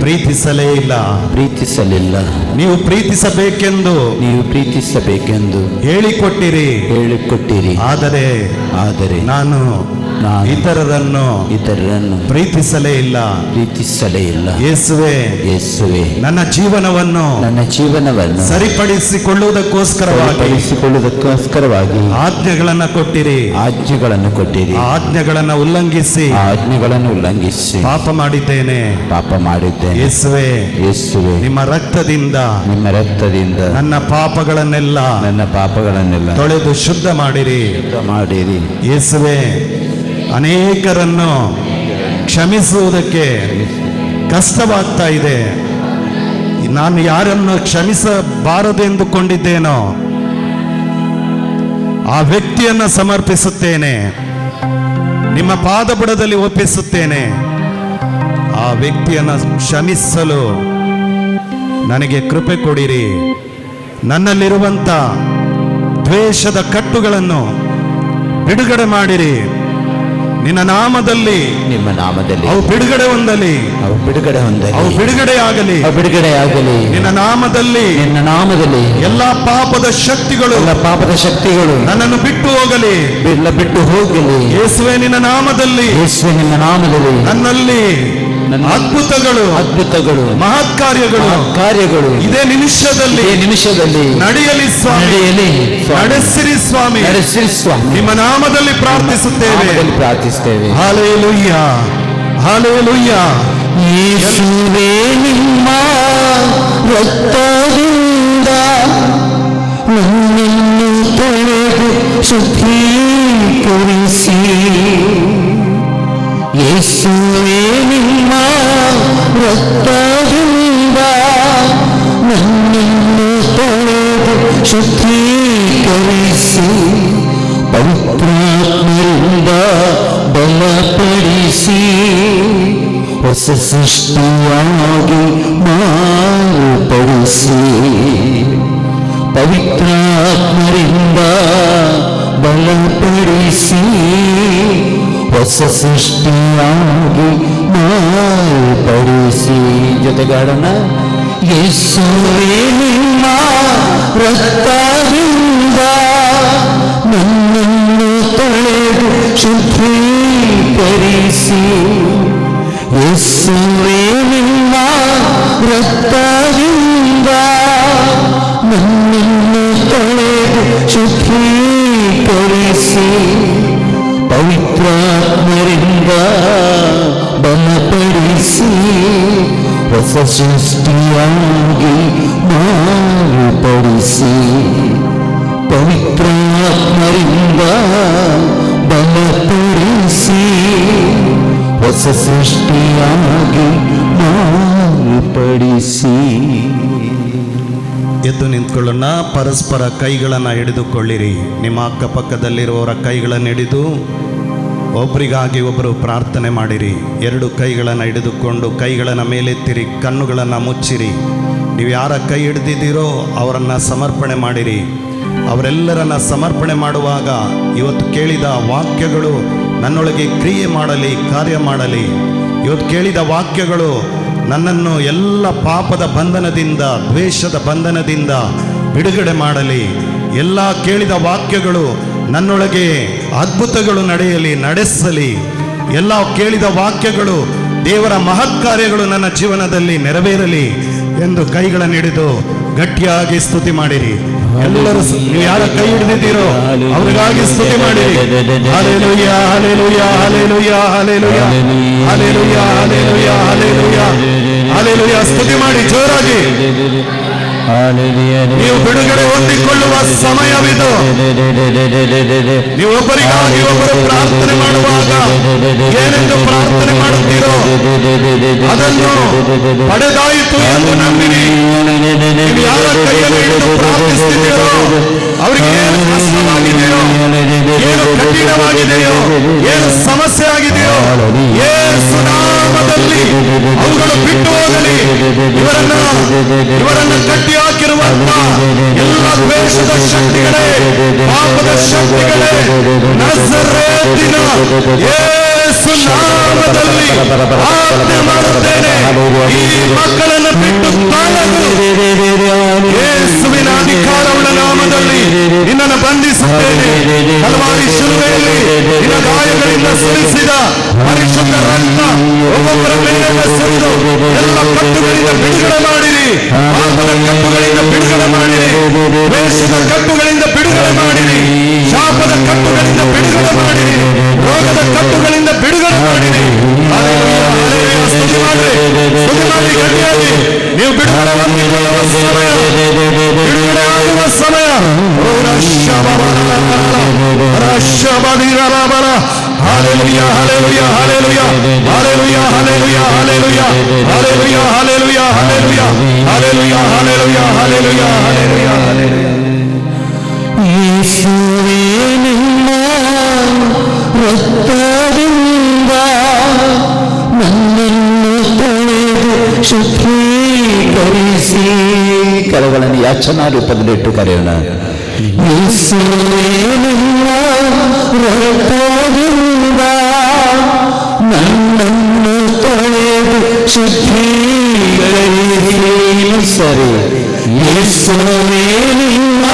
ಪ್ರೀತಿಸಲಿಲ್ಲ. ನೀವು ಪ್ರೀತಿಸಬೇಕೆಂದು ಹೇಳಿಕೊಟ್ಟಿರಿ. ಆದರೆ ನಾನು ಇತರರನ್ನು ಪ್ರೀತಿಸಲೇ ಇಲ್ಲ. ಯೇಸುವೇ, ನನ್ನ ಜೀವನವನ್ನು ಸರಿಪಡಿಸಿಕೊಳ್ಳುವುದಕ್ಕೋಸ್ಕರವಾಗಿ ಆಜ್ಞೆಗಳನ್ನು ಕೊಟ್ಟಿರಿ. ಆಜ್ಞೆಗಳನ್ನು ಉಲ್ಲಂಘಿಸಿ ಪಾಪ ಮಾಡಿದ್ದೇನೆ. ಯೇಸುವೇ, ನಿಮ್ಮ ರಕ್ತದಿಂದ ನನ್ನ ಪಾಪಗಳನ್ನೆಲ್ಲ ತೊಳೆದು ಶುದ್ಧ ಮಾಡಿರಿ. ಯೇಸುವೇ, ಅನೇಕರನ್ನು ಕ್ಷಮಿಸುವುದಕ್ಕೆ ಕಷ್ಟವಾಗ್ತಾ ಇದೆ. ನಾನು ಯಾರನ್ನು ಕ್ಷಮಿಸಬಾರದೆಂದುಕೊಂಡಿದ್ದೇನೋ ಆ ವ್ಯಕ್ತಿಯನ್ನು ಸಮರ್ಪಿಸುತ್ತೇನೆ, ನಿಮ್ಮ ಪಾದಬುಡದಲ್ಲಿ ಒಪ್ಪಿಸುತ್ತೇನೆ. ಆ ವ್ಯಕ್ತಿಯನ್ನು ಕ್ಷಮಿಸಲು ನನಗೆ ಕೃಪೆ ಕೊಡಿರಿ. ನನ್ನಲ್ಲಿರುವಂಥ ದ್ವೇಷದ ಕಟ್ಟುಗಳನ್ನು ಬಿಡುಗಡೆ ಮಾಡಿರಿ. ನಿಮ್ಮ ನಾಮದಲ್ಲಿ ಅವು ಬಿಡುಗಡೆ ಹೊಂದಲಿ. ಅವು ಬಿಡುಗಡೆಯಾಗಲಿ. ನಿನ್ನ ನಾಮದಲ್ಲಿ ಎಲ್ಲಾ ಪಾಪದ ಶಕ್ತಿಗಳು ನನ್ನನ್ನು ಬಿಟ್ಟು ಹೋಗಲಿ. ಯೇಸುವೇ, ನಿನ್ನ ನಾಮದಲ್ಲಿ ನನ್ನಲ್ಲಿ ಅದ್ಭುತಗಳು ಮಹತ್ಕಾರ್ಯಗಳು ಇದೇ ನಿಮಿಷದಲ್ಲಿ ನಡೆಯಲಿ ಸ್ವಾಮಿ, ನಡೆಸಿರಿ ಸ್ವಾಮಿ, ನಿಮ್ಮ ನಾಮದಲ್ಲಿ ಪ್ರಾರ್ಥಿಸುತ್ತೇವೆ. Hallelujah, hallelujah. ಯೇಸುವೇ ನಿಮ್ಮ ರಕ್ತದಿಂದ ನನ್ನನ್ನು ತೊಳೆದು ಶುದ್ಧೀಕರಿಸಿ, ಯೇಸುವೇ ನಿಮ್ಮ ರಕ್ತದಿಂದ ನನ್ನನ್ನು ತೊಳೆದು ಶುದ್ಧೀಕರಿಸಿ, ಪವಿತ್ರಾತ್ಮರಿಂದ ಬಲಪಡಿಸಿ, ಹೊಸ ಸೃಷ್ಟಿಯಾಗಿ ಮಾರ್ಪಡಿಸಿ, ಪವಿತ್ರಾತ್ಮರಿಂದ ಬಲಪಡಿಸಿ, ಹೊಸ ಸೃಷ್ಟಿಯಾಗಿ ಮಾರ್ಪಡಿಸಿ. ಜೊತೆಗಾಡೋಣ. ಯೇಸುವೇ ನಿಮ್ಮ ರಕ್ತದಿಂದ ನನ್ನನ್ನು ತೊಳೆದು ಶುದ್ಧೀಕರಿಸಿ, ಯೇಸುವೇ ನಿಮ್ಮ ರಕ್ತದಿಂದ ನನ್ನನ್ನು ತೊಳೆದು ಶುದ್ಧೀಕರಿಸಿ, ಪವಿತ್ರಾತ್ಮರಿಂದ ಬಲಪಡಿಸಿ, ಹೊಸ ಸೃಷ್ಟಿಯಾಗಿ ಮಾರ್ಪಡಿಸಿ, ಪವಿತ್ರಾತ್ಮರಿಂದ ಬಲಪಡಿಸಿ, ಹೊಸ ಸೃಷ್ಟಿಯಾಗಿ ಮಾರ್ಪಡಿಸಿ. ಎದ್ದು ನಿಂತ್ಕೊಳ್ಳೋಣ. ಪರಸ್ಪರ ಕೈಗಳನ್ನು ಹಿಡಿದುಕೊಳ್ಳಿರಿ. ನಿಮ್ಮ ಅಕ್ಕಪಕ್ಕದಲ್ಲಿರುವವರ ಕೈಗಳನ್ನು ಹಿಡಿದು ಒಬ್ಬರಿಗಾಗಿ ಒಬ್ಬರು ಪ್ರಾರ್ಥನೆ ಮಾಡಿರಿ. ಎರಡು ಕೈಗಳನ್ನು ಹಿಡಿದುಕೊಂಡು ಕೈಗಳನ್ನು ಮೇಲೆತ್ತಿರಿ, ಕಣ್ಣುಗಳನ್ನು ಮುಚ್ಚಿರಿ. ನೀವು ಯಾರ ಕೈ ಹಿಡಿದಿದ್ದೀರೋ ಅವರನ್ನು ಸಮರ್ಪಣೆ ಮಾಡಿರಿ. ಅವರೆಲ್ಲರನ್ನ ಸಮರ್ಪಣೆ ಮಾಡುವಾಗ ಇವತ್ತು ಕೇಳಿದ ವಾಕ್ಯಗಳು ನನ್ನೊಳಗೆ ಕ್ರಿಯೆ ಮಾಡಲಿ, ಕಾರ್ಯ ಮಾಡಲಿ. ಇವತ್ತು ಕೇಳಿದ ವಾಕ್ಯಗಳು ನನ್ನನ್ನು ಎಲ್ಲ ಪಾಪದ ಬಂಧನದಿಂದ, ದ್ವೇಷದ ಬಂಧನದಿಂದ ಬಿಡುಗಡೆ ಮಾಡಲಿ. ಎಲ್ಲ ಕೇಳಿದ ವಾಕ್ಯಗಳು ನನ್ನೊಳಗೆ ಅದ್ಭುತಗಳು ನಡೆಯಲಿ, ನಡೆಸಲಿ. ಎಲ್ಲ ಕೇಳಿದ ವಾಕ್ಯಗಳು ದೇವರ ಮಹತ್ಕಾರ್ಯಗಳು ನನ್ನ ಜೀವನದಲ್ಲಿ ನೆರವೇರಲಿ ಎಂದು ಕೈಗಳನ್ನು ಹಿಡಿದು ಗಟ್ಟಿಯಾಗಿ ಸ್ತುತಿ ಮಾಡಿರಿ. ಎಲ್ಲರೂ ನೀವು ಯಾರ ಕೈ ಹಿಡಿದಿದ್ದೀರೋ ಅವರಿಗಾಗಿ ಸ್ತುತಿ ಮಾಡಿರಿ. Hallelujah, hallelujah, hallelujah, hallelujah, hallelujah, hallelujah, hallelujah, hallelujah. ಸ್ತುತಿ ಮಾಡಿ ಜೋರಾಗಿ. ನೀವು ಬಿಡುಗಡೆ ಹೊಂದಿಕೊಳ್ಳುವ ಸಮಯವಿದು. ನೀವು ಒಬ್ಬರಿಗಾಗಿ ಒಬ್ಬರು ಪ್ರಾರ್ಥನೆ ಮಾಡುವಾಗ ಏನೆಂದು ಪ್ರಾರ್ಥನೆ ಮಾಡುತ್ತೀರೋ ಅದನ್ನು ಪಡೆದಾಯಿತು ಎಂದು ನಂಬಿರಿ. ನೀವು ಯಾರ ಕೈಯಲ್ಲಿ ಹಿಡಿದು ಪ್ರಾರ್ಥಿಸುತ್ತೀರೋ ಅವರಿಗೆ ಏನು ಕಷ್ಟವಾಗಿದೆಯೋ, ಏನು ಕಠಿಣವಾಗಿದೆಯೋ, ಏನು ಸಮಸ್ಯೆ ಆಗಿದೆಯೋ, ಯೇಸು ನಾಮದಲ್ಲಿ ಅವುಗಳು ಬಿಟ್ಟು ಹೋಗಲಿ. ಇವರನ್ನ ಕಟ್ಟಿ ಹಾಕಿರುವಂತ ಎಲ್ಲ ದ್ವೇಷದ ಶಕ್ತಿಗಳೇ, ಪಾಪದ ಶಕ್ತಿಗಳೇ, ನಜರೇತಿನ ಯೇಸು ನಾಮದಲ್ಲಿ ಆಜ್ಞೆ ಮಾಡುತ್ತೇನೆ, ಈ ಮಕ್ಕಳನ್ನು ಬಿಟ್ಟು ತಾಳಲು ಯೇಸುವಿನ ಅಧಿಕಾರವುಳ್ಳ ನಾಮದಲ್ಲಿ ನಿನ್ನನ್ನು ಬಂಧಿಸುತ್ತೇನೆ. ಕಲ್ವಾರಿ ಶಿಲುಬೆಯಲ್ಲಿ ನಿನ್ನ ಗಾಯಗಳಿಂದ ಸುರಿಸಿದ ಪರಿಶುದ್ಧ ರಕ್ತ ಒಬ್ಬೊಬ್ಬರ ಮೇಲೆ ಸುರಿದು ಎಲ್ಲ ಕಟ್ಟುಗಳಿಂದ ಬಿಡುಗಡೆ ಮಾಡಿರಿ. ಪಾಪದ ಕಟ್ಟುಗಳಿಂದ ಬಿಡುಗಡೆ ಮಾಡಿರಿ, ದ್ವೇಷದ ಕಟ್ಟುಗಳಿಂದ ಬಿಡುಗಡೆ ಮಾಡಿರಿ, ಶಾಪದ ಕಟ್ಟುಗಳಿಂದ ಬಿಡುಗಡೆ ಮಾಡಿರಿ, ರೋಗದ ಕಟ್ಟುಗಳಿಂದ ಬಿಡುಗಡೆ ಮಾಡಿರಿ. ಸ್ತುತಿ ಮಾಡಿ, ಸ್ತುತಿ ಮಾಡಿ ಗಟ್ಟಿಯಾಗಿ. ನೀವು ಬಿಡುಗಡೆ ಹೊಂದಿಕೊಳ್ಳುವ ಸಮಯ, ಬಿಡುಗಡೆ ಆಗುವ ಸಮಯ. Hallelujah, hallelujah, hallelujah, hallelujah, hallelujah, hallelujah, hallelujah, hallelujah, hallelujah, hallelujah, hallelujah, hallelujah, hallelujah, hallelujah. ಯೇಸುವೇ ನಿಮ್ಮ ರಕ್ತದಿಂದ ನನ್ನನ್ನು ತೊಳೆದು ಶುದ್ಧೀಕರಿಸಿ. ಕರಗಳನ್ನು ಯಾಚನಾ ರೂಪದಲ್ಲಿಟ್ಟು ಕರೆಯೋಣ. ಯೇಸುವೇ ನಿಮ್ಮ ರಕ್ತದಿಂದ ನನ್ನನ್ನು ತೊಳೆದು ಶುದ್ಧೀಕರಿಸಿ. ಸರಿ. ಯೇಸುವೇ ನಿಮ್ಮ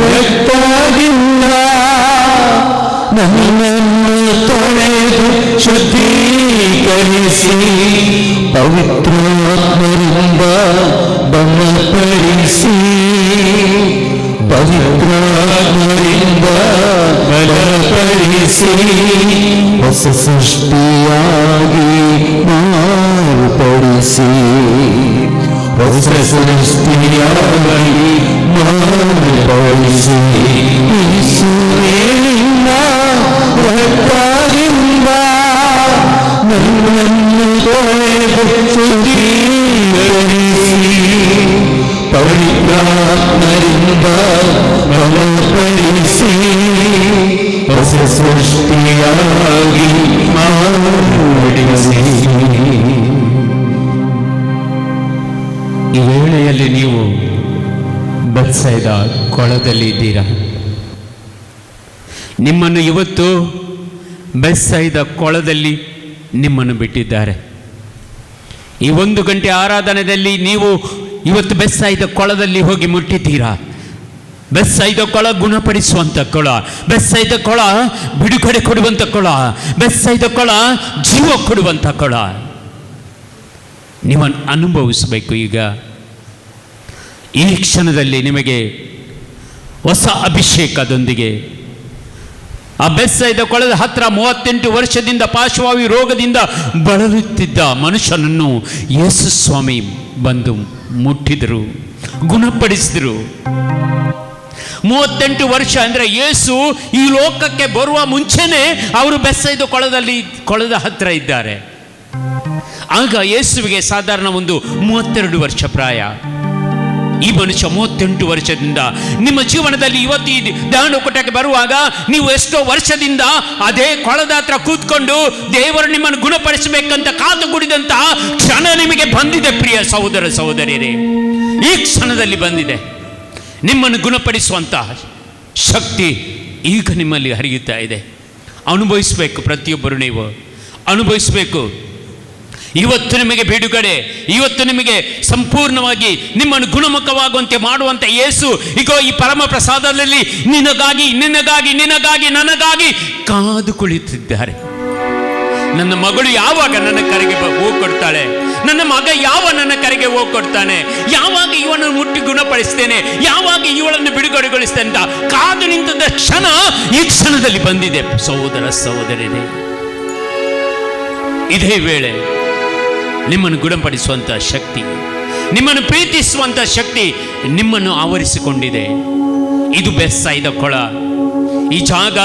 ರಕ್ತದಿಂದ ನನ್ನನ್ನು ತೊಳೆದು ತೊಳೆದು ಶುದ್ಧೀಕರಿಸಿ ಪವಿತ್ರಾತ್ಮರಿಂದ ಬಲಪಡಿಸಿ ಪವಿತ್ರಾತ್ಮರಿಂದ ಬಲಪಡಿಸಿ ಹೊಸ ಸೃಷ್ಟಿಯಾಗಿ ಮಾರ್ಪಡಿಸಿ ಹೊಸ ಸೃಷ್ಟಿಯಾಗಿ ಮಾರ್ಪಡಿಸಿ ಯೇಸುವಿನ ರಕ್ತದಿಂದ ನನ್ನನ್ನು ತೊಳೆದು ಶುದ್ಧೀಕರಿಸಿ ಪವಿತ್ರಾತ್ಮರಿಂದ ಬಲಪಡಿಸಿ ಹೊಸ ಸೃಷ್ಟಿಯಾಗಿ ಮಾಡಿಸಿ. ಈ ವೇಳೆಯಲ್ಲಿ ನೀವು ಬೆತ್ಸೈದ ಕೊಳದಲ್ಲಿ ಇದ್ದೀರಾ. ನಿಮ್ಮನ್ನು ಇವತ್ತು ಬೆತ್ಸೈದ ಕೊಳದಲ್ಲಿ ನಿಮ್ಮನ್ನು ಬಿಟ್ಟಿದ್ದಾರೆ. ಈ 1 ಗಂಟೆ ಆರಾಧನೆಯಲ್ಲಿ ನೀವು ಇವತ್ತು ಬೆತ್ಸೈದ ಕೊಳದಲ್ಲಿ ಹೋಗಿ ಮುಟ್ಟಿದ್ದೀರಾ. ಬೆತ್ಸೈದ ಕೊಳ ಗುಣಪಡಿಸುವಂಥ ಕೊಳ, ಬೆತ್ಸೈದ ಕೊಳ ಬಿಡುಗಡೆ ಕೊಡುವಂಥ ಕೊಳ, ಬೆತ್ಸೈದ ಕೊಳ ಜೀವ ಕೊಡುವಂಥ ಕೊಳ. ನೀವನ್ನು ಅನುಭವಿಸಬೇಕು. ಈಗ ಈ ಕ್ಷಣದಲ್ಲಿ ನಿಮಗೆ ಹೊಸ ಅಭಿಷೇಕದೊಂದಿಗೆ ಆ ಬೆತ್ಸೈದ ಕೊಳದ ಹತ್ರ 38 ವರ್ಷದಿಂದ ಪಾರ್ಶ್ವವಾಯು ರೋಗದಿಂದ ಬಳಲುತ್ತಿದ್ದ ಮನುಷ್ಯನನ್ನು ಯೇಸು ಸ್ವಾಮಿ ಬಂದು ಮುಟ್ಟಿದರು, ಗುಣಪಡಿಸಿದರು. 38 ವರ್ಷ ಅಂದರೆ ಯೇಸು ಈ ಲೋಕಕ್ಕೆ ಬರುವ ಮುಂಚೆನೆ ಅವರು ಬೆತ್ಸೈದ ಕೊಳದ ಹತ್ರ ಇದ್ದಾರೆ. ಆಗ ಯೇಸುವಿಗೆ ಸಾಧಾರಣ ಒಂದು 32 ವರ್ಷ ಪ್ರಾಯ. ಈ ಮನುಷ್ಯ 38 ವರ್ಷದಿಂದ ನಿಮ್ಮ ಜೀವನದಲ್ಲಿ ಇವತ್ತು ಈ ಧ್ಯಾನಕೂಟಕ್ಕೆ ಬರುವಾಗ ನೀವು ಎಷ್ಟೋ ವರ್ಷದಿಂದ ಅದೇ ಕೊಳದ ಹತ್ರ ಕೂತ್ಕೊಂಡು ದೇವರು ನಿಮ್ಮನ್ನು ಗುಣಪಡಿಸಬೇಕಂತ ಕಾದು ಕುಡಿದಂತಹ ಕ್ಷಣ ನಿಮಗೆ ಬಂದಿದೆ. ಪ್ರಿಯ ಸಹೋದರ ಸಹೋದರಿಯರೇ, ಈ ಕ್ಷಣದಲ್ಲಿ ಬಂದಿದೆ. ನಿಮ್ಮನ್ನು ಗುಣಪಡಿಸುವಂತಹ ಶಕ್ತಿ ಈಗ ನಿಮ್ಮಲ್ಲಿ ಹರಿಯುತ್ತಾ ಇದೆ. ಅನುಭವಿಸಬೇಕು, ಪ್ರತಿಯೊಬ್ಬರು ನೀವು ಅನುಭವಿಸಬೇಕು. ಇವತ್ತು ನಿಮಗೆ ಬಿಡುಗಡೆ, ಇವತ್ತು ನಿಮಗೆ ಸಂಪೂರ್ಣವಾಗಿ ನಿಮ್ಮನ್ನು ಗುಣಮುಖವಾಗುವಂತೆ ಮಾಡುವಂತ ಯೇಸು ಈಗೋ ಈ ಪರಮ ಪ್ರಸಾದದಲ್ಲಿ ನಿನಗಾಗಿ ನಿನಗಾಗಿ ನಿನಗಾಗಿ ನನಗಾಗಿ ಕಾದು ಕುಳಿತಿದ್ದಾರೆ. ನನ್ನ ಮಗಳು ಯಾವಾಗ ನನ್ನ ಕರೆಗೆ ಹೋಗಿ ಕೊಡ್ತಾಳೆ, ನನ್ನ ಮಗ ನನ್ನ ಕರೆಗೆ ಹೋಗಿ ಕೊಡ್ತಾನೆ, ಯಾವಾಗ ಇವನನ್ನು ಮುಟ್ಟಿ ಗುಣಪಡಿಸ್ತೇನೆ, ಯಾವಾಗ ಇವಳನ್ನು ಬಿಡುಗಡೆಗೊಳಿಸ್ತೇನೆ ಅಂತ ಕಾದು ನಿಂತ ಕ್ಷಣ ಈ ಕ್ಷಣದಲ್ಲಿ ಬಂದಿದೆ. ಸಹೋದರ ಸಹೋದರಿಯರೇ, ಇದೇ ವೇಳೆ ನಿಮ್ಮನ್ನು ಗುಣಪಡಿಸುವಂಥ ಶಕ್ತಿ, ನಿಮ್ಮನ್ನು ಪ್ರೀತಿಸುವಂಥ ಶಕ್ತಿ ನಿಮ್ಮನ್ನು ಆವರಿಸಿಕೊಂಡಿದೆ. ಇದು ಬೆತ್ಸೈದ ಕೊಳ. ಈ ಜಾಗ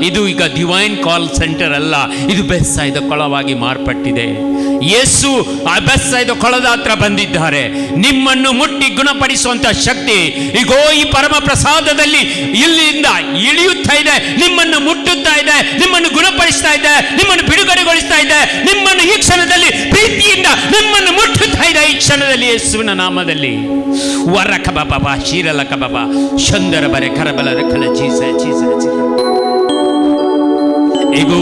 ಇದು ಈಗ ಡಿವೈನ್ ಕಾಲ್ ಸೆಂಟರ್ ಅಲ್ಲ, ಇದು ಬೆತ್ಸೈದ ಕೊಳವಾಗಿ ಮಾರ್ಪಟ್ಟಿದೆ. ಯೇಸು ಆ ಬೆತ್ಸೈದ ಕೊಳದ ಹತ್ರ ಬಂದಿದ್ದಾರೆ. ನಿಮ್ಮನ್ನು ಮುಟ್ಟಿ ಗುಣಪಡಿಸುವಂತ ಶಕ್ತಿ ಈಗೋ ಈ ಪರಮ ಪ್ರಸಾದದಲ್ಲಿ ಇಲ್ಲಿಂದ ಇಳಿಯುತ್ತಾ ಇದೆ, ನಿಮ್ಮನ್ನು ಮುಟ್ಟುತ್ತಾ ಇದೆ, ನಿಮ್ಮನ್ನು ಗುಣಪಡಿಸ್ತಾ ಇದೆ, ನಿಮ್ಮನ್ನು ಬಿಡುಗಡೆಗೊಳಿಸ್ತಾ ಇದೆ, ನಿಮ್ಮನ್ನು ಈ ಕ್ಷಣದಲ್ಲಿ ಪ್ರೀತಿಯಿಂದ ನಿಮ್ಮನ್ನು ಮುಟ್ಟುತ್ತಾ ಇದೆ. ಈ ಕ್ಷಣದಲ್ಲಿ ಯೇಸುವಿನ ನಾಮದಲ್ಲಿ ವರ ಕಬಾಬ ಶೀರಲ ಕಬಾಬ ಶಂದರ ಬರೆ ಕರಬಲರ ಕಲ ಚೀಸ ಚೀಸ ಈಗ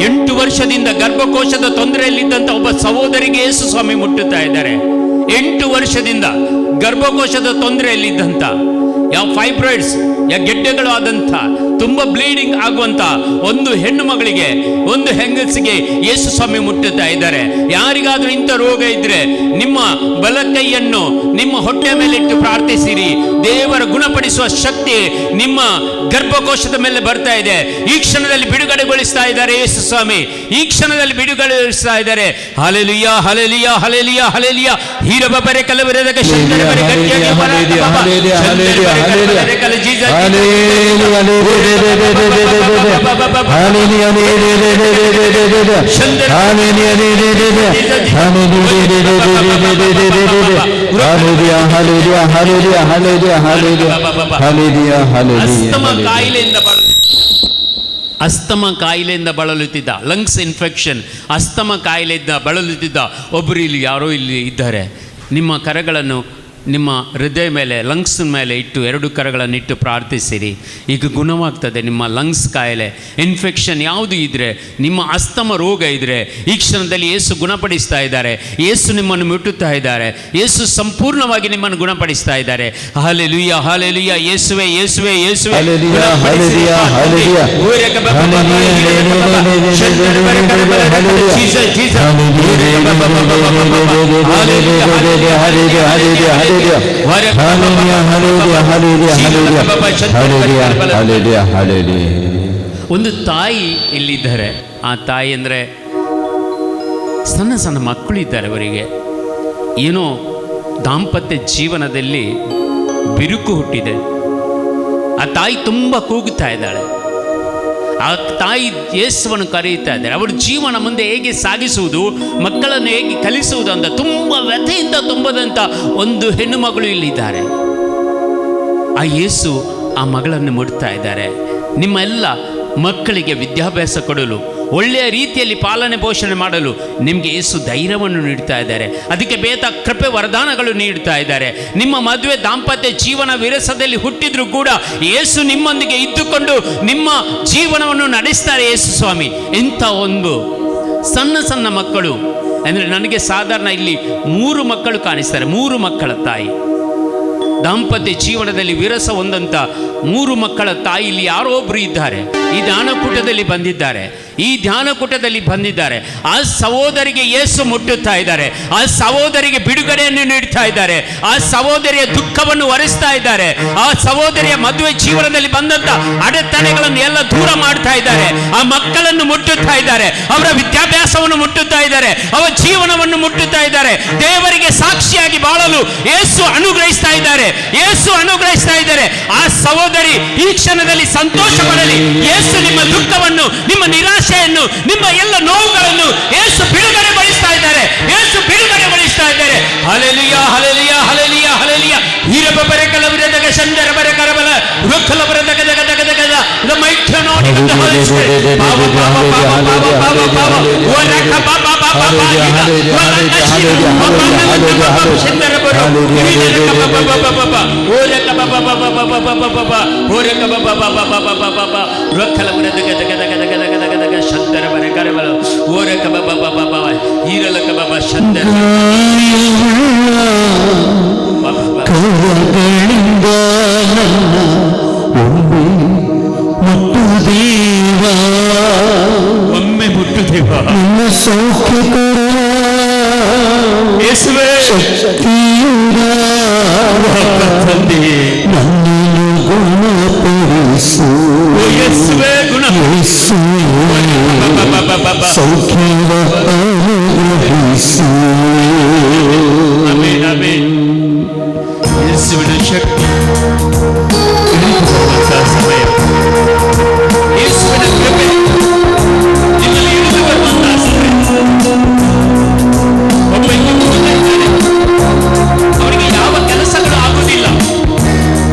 8 ವರ್ಷದಿಂದ ಗರ್ಭಕೋಶದ ತೊಂದರೆಯಲ್ಲಿದ್ದಂಥ ಒಬ್ಬ ಸಹೋದರಿಗೆ ಯೇಸು ಸ್ವಾಮಿ ಮುಟ್ಟುತ್ತಾ ಇದ್ದಾರೆ. 8 ವರ್ಷದಿಂದ ಗರ್ಭಕೋಶದ ತೊಂದರೆಯಲ್ಲಿದ್ದಂಥ ಯಾವ ಫೈಬ್ರಾಯ್ಡ್ಸ್ ಗೆಡ್ಡೆಗಳು ಆದಂಥ ತುಂಬಾ ಬ್ಲೀಡಿಂಗ್ ಆಗುವಂತ ಒಂದು ಹೆಣ್ಣು ಮಗಳಿಗೆ, ಒಂದು ಹೆಂಗಸಿಗೆ ಯೇಸು ಸ್ವಾಮಿ ಮುಟ್ಟುತ್ತಾ ಇದ್ದಾರೆ. ಯಾರಿಗಾದ್ರೂ ಇಂಥ ರೋಗ ಇದ್ರೆ ನಿಮ್ಮ ಬಲ ಕೈಯನ್ನು ನಿಮ್ಮ ಹೊಟ್ಟೆ ಮೇಲೆ ಇಟ್ಟು ಪ್ರಾರ್ಥಿಸಿರಿ. ದೇವರ ಗುಣಪಡಿಸುವ ಶಕ್ತಿ ನಿಮ್ಮ ಗರ್ಭಕೋಶದ ಮೇಲೆ ಬರ್ತಾ ಇದೆ. ಈ ಕ್ಷಣದಲ್ಲಿ ಬಿಡುಗಡೆಗೊಳಿಸ್ತಾ ಇದ್ದಾರೆ ಯೇಸು ಸ್ವಾಮಿ, ಈ ಕ್ಷಣದಲ್ಲಿ ಬಿಡುಗಡೆಗೊಳಿಸ್ತಾ ಇದ್ದಾರೆ. Hallelujah hallelujah hallelujah hallelujah. ಹೀರಬಬರೆ ಕಲವರೆದಕ ಶಂಕರಬರೆ ಗಟ್ಟಿಯಾಗಿ ಅಸ್ತಮ ಕಾಯಿಲೆಯಿಂದ ಬಳಲುತ್ತಿದ್ದ, ಲಂಗ್ಸ್ ಇನ್ಫೆಕ್ಷನ್, ಅಸ್ತಮ ಕಾಯಿಲೆಯಿಂದ ಬಳಲುತ್ತಿದ್ದ ಒಬ್ಬರು ಇಲ್ಲಿ ಯಾರೋ ಇಲ್ಲಿ ಇದ್ದಾರೆ. ನಿಮ್ಮ ಕರಗಳನ್ನು ನಿಮ್ಮ ಹೃದಯ ಮೇಲೆ, ಲಂಗ್ಸ್ ಮೇಲೆ ಇಟ್ಟು 2 ಕರಗಳನ್ನಿಟ್ಟು ಪ್ರಾರ್ಥಿಸಿರಿ. ಈಗ ಗುಣವಾಗ್ತದೆ ನಿಮ್ಮ ಲಂಗ್ಸ್ ಕಾಯಿಲೆ, ಇನ್ಫೆಕ್ಷನ್ ಯಾವುದು ಇದ್ದರೆ, ನಿಮ್ಮ ಅಸ್ತಮ ರೋಗ ಇದ್ದರೆ ಈ ಕ್ಷಣದಲ್ಲಿ ಯೇಸು ಗುಣಪಡಿಸ್ತಾ ಇದ್ದಾರೆ. ಯೇಸು ನಿಮ್ಮನ್ನು ಮುಟ್ಟುತ್ತಾ ಇದ್ದಾರೆ. ಯೇಸು ಸಂಪೂರ್ಣವಾಗಿ ನಿಮ್ಮನ್ನು ಗುಣಪಡಿಸ್ತಾ ಇದ್ದಾರೆ. Hallelujah, hallelujah. ಯೇಸುವೆ, ಯೇಸುವೆ, ಯೇಸುವೆ. ಒಂದು ತಾಯಿ ಇಲ್ಲಿದ್ದಾರೆ. ಆ ತಾಯಿ ಅಂದರೆ ಸಣ್ಣ ಸಣ್ಣ ಮಕ್ಕಳಿದ್ದಾರೆ. ಅವರಿಗೆ ಏನೋ ದಾಂಪತ್ಯ ಜೀವನದಲ್ಲಿ ಬಿರುಕು ಹುಟ್ಟಿದೆ. ಆ ತಾಯಿ ತುಂಬ ಕೂಗುತ್ತಾ ಇದ್ದಾಳೆ. ಆ ತಾಯಿ ಯೇಸುವನ್ನು ಕರೆಯುತ್ತಾ ಇದ್ದಾರೆ. ಅವರ ಜೀವನ ಮುಂದೆ ಹೇಗೆ ಸಾಗಿಸುವುದು, ಮಕ್ಕಳನ್ನು ಹೇಗೆ ಕಲಿಸುವುದು ಅಂತ ತುಂಬ ವ್ಯಥೆಯಿಂದ ತುಂಬದಂಥ ಒಂದು ಹೆಣ್ಣು ಮಗಳು ಇಲ್ಲಿದ್ದಾರೆ. ಆ ಯೇಸು ಆ ಮಗಳನ್ನು ಮುಟ್ತಾ ಇದ್ದಾರೆ. ನಿಮ್ಮ ಎಲ್ಲ ಮಕ್ಕಳಿಗೆ ವಿದ್ಯಾಭ್ಯಾಸ ಕೊಡಲು, ಒಳ್ಳೆಯ ರೀತಿಯಲ್ಲಿ ಪಾಲನೆ ಪೋಷಣೆ ಮಾಡಲು ನಿಮಗೆ ಯೇಸು ಧೈರ್ಯವನ್ನು ನೀಡ್ತಾ ಇದ್ದಾರೆ. ಅದಕ್ಕೆ ಬೇತ ಕೃಪೆ ವರದಾನಗಳು ನೀಡ್ತಾ ಇದ್ದಾರೆ. ನಿಮ್ಮ ಮದುವೆ ದಾಂಪತ್ಯ ಜೀವನ ವಿರಸದಲ್ಲಿ ಹುಟ್ಟಿದ್ರೂ ಕೂಡ ಯೇಸು ನಿಮ್ಮೊಂದಿಗೆ ಇದ್ದುಕೊಂಡು ನಿಮ್ಮ ಜೀವನವನ್ನು ನಡೆಸ್ತಾರೆ. ಯೇಸು ಸ್ವಾಮಿ ಇಂಥ ಒಂದು ಸಣ್ಣ ಸಣ್ಣ ಮಕ್ಕಳು ಅಂದರೆ ನನಗೆ ಸಾಧಾರಣ ಇಲ್ಲಿ 3 ಮಕ್ಕಳು ಕಾಣಿಸ್ತಾರೆ. 3 ಮಕ್ಕಳ ತಾಯಿ, ದಾಂಪತ್ಯ ಜೀವನದಲ್ಲಿ ವಿರಸ ಹೊಂದಂಥ 3 ಮಕ್ಕಳ ತಾಯಿ ಇಲ್ಲಿ ಯಾರೋ ಒಬ್ಬರು ಇದ್ದಾರೆ. ಈ ಧ್ಯಾನಕೂಟದಲ್ಲಿ ಬಂದಿದ್ದಾರೆ. ಈ ಧ್ಯಾನಕೂಟದಲ್ಲಿ ಬಂದಿದ್ದಾರೆ. ಆ ಸಹೋದರಿಗೆ ಯೇಸು ಮುಟ್ಟುತ್ತಾ ಇದ್ದಾರೆ. ಆ ಸಹೋದರಿಗೆ ಬಿಡುಗಡೆಯನ್ನು ನೀಡ್ತಾ ಇದ್ದಾರೆ. ಆ ಸಹೋದರಿಯ ದುಃಖವನ್ನು ಹೊರಿಸ್ತಾ ಇದ್ದಾರೆ. ಆ ಸಹೋದರಿಯ ಮದುವೆ ಜೀವನದಲ್ಲಿ ಬಂದಂತ ಅಡೆತಡೆಗಳನ್ನು ಎಲ್ಲ ದೂರ ಮಾಡ್ತಾ ಇದ್ದಾರೆ. ಆ ಮಕ್ಕಳನ್ನು ಮುಟ್ಟುತ್ತಾ ಇದ್ದಾರೆ. ಅವರ ವಿದ್ಯಾಭ್ಯಾಸವನ್ನು ಮುಟ್ಟುತ್ತಾ ಇದ್ದಾರೆ. ಅವರ ಜೀವನವನ್ನು ಮುಟ್ಟುತ್ತಾ ಇದ್ದಾರೆ. ದೇವರಿಗೆ ಸಾಕ್ಷಿಯಾಗಿ ಬಾಳಲು ಯೇಸು ಅನುಗ್ರಹಿಸ್ತಾ ಇದ್ದಾರೆ. ಯೇಸು ಅನುಗ್ರಹಿಸ್ತಾ ಇದ್ದಾರೆ. ಆ ಸಹೋದರಿ ಈ ಕ್ಷಣದಲ್ಲಿ ಸಂತೋಷ ಪಡಲಿ. ಯೇಸು ನಿಮ್ಮ ದುಃಖವನ್ನು, ನಿಮ್ಮ ನಿರಾಶೆಯನ್ನು, ನಿಮ್ಮ ಎಲ್ಲ ನೋವುಗಳನ್ನು ಯೇಸು ಬಿಡುಗಡೆಗೊಳಿಸ್ತಾ ಇದ್ದಾರೆ. ಯೇಸು ಬಿಡುಗಡೆಗೊಳಿಸ್ತಾ ಇದ್ದಾರೆ. Hallelujah, hallelujah, hallelujah, hallelujah. ಹೀರಬಬರೆ ಕಲವರದಗ ಶಂದರಬರೆ ಕರಬಲ ರುಖಲಬರದಗ ದಗ ದಗ ದಗ ದ the mighty anointing of the Holy Spirit. Baba baba baba baba baba baba waraka baba baba baba waraka shira baba baba shindarabaru hidaka baba baba baba waraka baba baba baba baba baba waraka baba baba baba baba ರುಖಲಬರದಗ ದಗ ದಗ ದಗ ದಗ ದಗ ದಗ ಶಂದರಬರೆ ಕರಬಲ waraka baba baba baba ಹೀರಲಕ baba ಶಂದರ ಕರಗಳಿಂದ ನನ್ನ ಒಮ್ಮೆ ಮುಟ್ಟು ದೇವ, ಒಮ್ಮೆ ಮುಟ್ಟು ದೇವ, ನಿನ್ನ ಸೌಖ್ಯ ಕೊಡುವ ಯೇಸುವೇ ಶಕ್ತಿಯುಡ ನನ್ನನ್ನು ಗುಣಪಡಿಸು. ಯೇಸುವೇ ಸೌಖ್ಯವ ಅನುಗ್ರಹಿಸು. Amen, amen. ಯೇಸುವಿನ ಶಕ್ತಿ ಸಮಯ, ಯೇಸುವಿನ ಕೃಪೆ ನಿಮ್ಮಲ್ಲಿ ಇಳಿದು ಬರುವಂತಹ ಸಮಯ. ಒಬ್ಬ ಅವರಿಗೆ ಯಾವ ಕೆಲಸಗಳು ಆಗುವುದಿಲ್ಲ.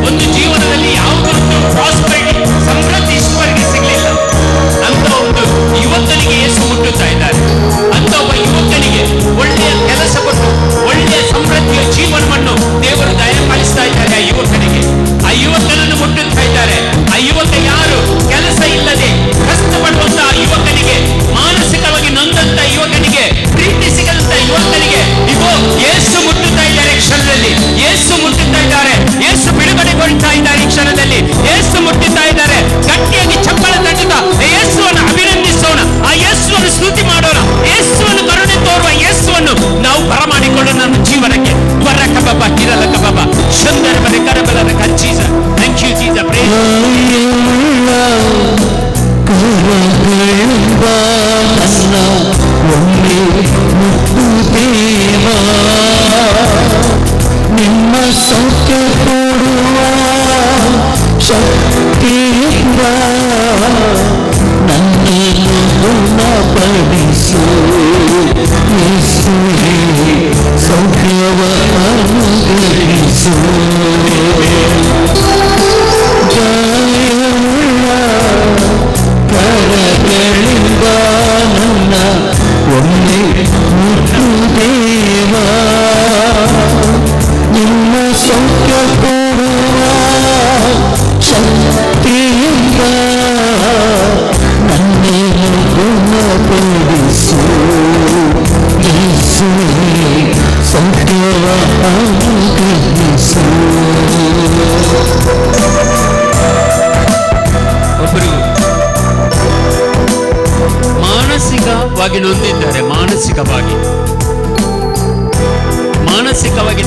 ಒಂದು ಜೀವನದಲ್ಲಿ ಯಾವುದೊಂದು ಪ್ರಾಸ್ಪರಿಟಿ, ಸಮೃದ್ಧಿ ಇಷ್ಟವರೆಗೆ ಸಿಗಲಿಲ್ಲ. ಅಂತ ಒಂದು ಯುವಕನಿಗೆ ಯೇಸು ಮುಟ್ಟುತ್ತಾ ಇದ್ದಾರೆ. ಅಂತ ಒಬ್ಬ ಯುವಕನಿಗೆ ಒಳ್ಳೆಯ ಕೆಲಸ ಕೊಟ್ಟು ಒಳ್ಳೆಯ ಸಮೃದ್ಧಿಯ ಜೀವನವನ್ನು ದೇವರು ದಯಪಾಲಿಸ್ತಾ ಇದ್ದಾರೆ. ಆ ಯುವಕನಿಗೆ, ಆ ಯುವಕನನ್ನು ಮುಟ್ಟುತ್ತಾ ಇದ್ದಾರೆ. ಆ ಯುವಕ ಯಾರು ಕೆಲಸ ಇಲ್ಲದೆ ಕಷ್ಟಪಡುವಂತ ಯುವಕನಿಗೆ, ಮಾನಸಿಕವಾಗಿ ನೊಂದಂತ ಯುವಕನಿಗೆ, ಪ್ರೀತಿ ಸಿಗದಂತ ಯುವಕನಿಗೆ ಇಗೋ ಯೇಸು ಮುಟ್ಟುತ್ತಾ ಇದ್ದಾರೆ. ಕ್ಷಣದಲ್ಲಿ ಯೇಸು ಮುಟ್ಟುತ್ತಾ ಇದ್ದಾರೆ. ಯೇಸು ಬಿಡುಗಡೆಗೊಳ್ತಾ ಇದ್ದಾರೆ. ಈ ಕ್ಷಣದಲ್ಲಿ ಯೇಸು ಮುಟ್ಟುತ್ತಾ ಇದ್ದಾರೆ. ಗಟ್ಟಿಯಾಗಿ ಚಪ್ಪಳ ತಟ್ಟುತ್ತಾ ಯೇಸುವನ್ನು ಅಭಿನಂದಿಸೋಣ. ಆ ಯೇಸುವನ್ನು ಸ್ತುತಿ ಮಾಡೋಣ. ಯೇಸುವನ್ನು ಕರುಣೆ ತೋರುವ ಯೇಸುವನ್ನು ನಾವು ಬರಮಾಡಿಕೊಳ್ಳೋಣ ನಮ್ಮ ಜೀವನಕ್ಕೆ. ವರಕ ಬಾಬಾ ಹಿರಲಕ ಬಾಬಾ ಶಂದರ ಬರೆ ಕರಬಲರ ಕಚ್ಚೀಸ. Thank you Jesus. ಪ್ರೇಸ್ ಕರಗಳಿಂದ ನನ್ನ ಒಮ್ಮೆ ಮುಟ್ಟು ದೇವ, ನಿಮ್ಮ ಸೌಖ್ಯ ಕೊಡುವ ಶಕ್ತಿಯಿಂದ ನನ್ನನ್ನು ಗುಣಪಡಿಸು. ಯೇಸುವೇ ಸೌಖ್ಯವ ಅನುಗ್ರಹಿಸು. ಜಯವುಳ್ಳ ಕರಗಳಿಂದ ನನ್ನ ಒಮ್ಮೆ ಮುಟ್ಟು ದೇವ, ನಿಮ್ಮ ಒಬ್ಬರು ಮಾನಸಿಕವಾಗಿ ನೊಂದಿದ್ದಾರೆ. ಮಾನಸಿಕವಾಗಿ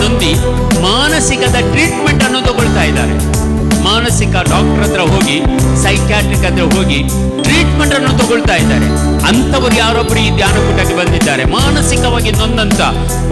ನೊಂದಿ ಮಾನಸಿಕದ ಟ್ರೀಟ್ಮೆಂಟ್ ಅನ್ನು ತಗೊಳ್ತಾ ಇದ್ದಾರೆ. ಮಾನಸಿಕ ಡಾಕ್ಟರ್ ಹತ್ರ ಹೋಗಿ, ಸೈಕ್ಯಾಟ್ರಿಕ್ ಹತ್ರ ಹೋಗಿ ಟ್ರೀಟ್ಮೆಂಟ್ ಅನ್ನು ತಗೊಳ್ತಾ ಇದ್ದಾರೆ. ಅಂಥವರು ಯಾರೊಬ್ಬರು ಈ ಧ್ಯಾನಕೂಟಕ್ಕೆ ಬಂದಿದ್ದಾರೆ. ಮಾನಸಿಕವಾಗಿ ನೊಂದಂತ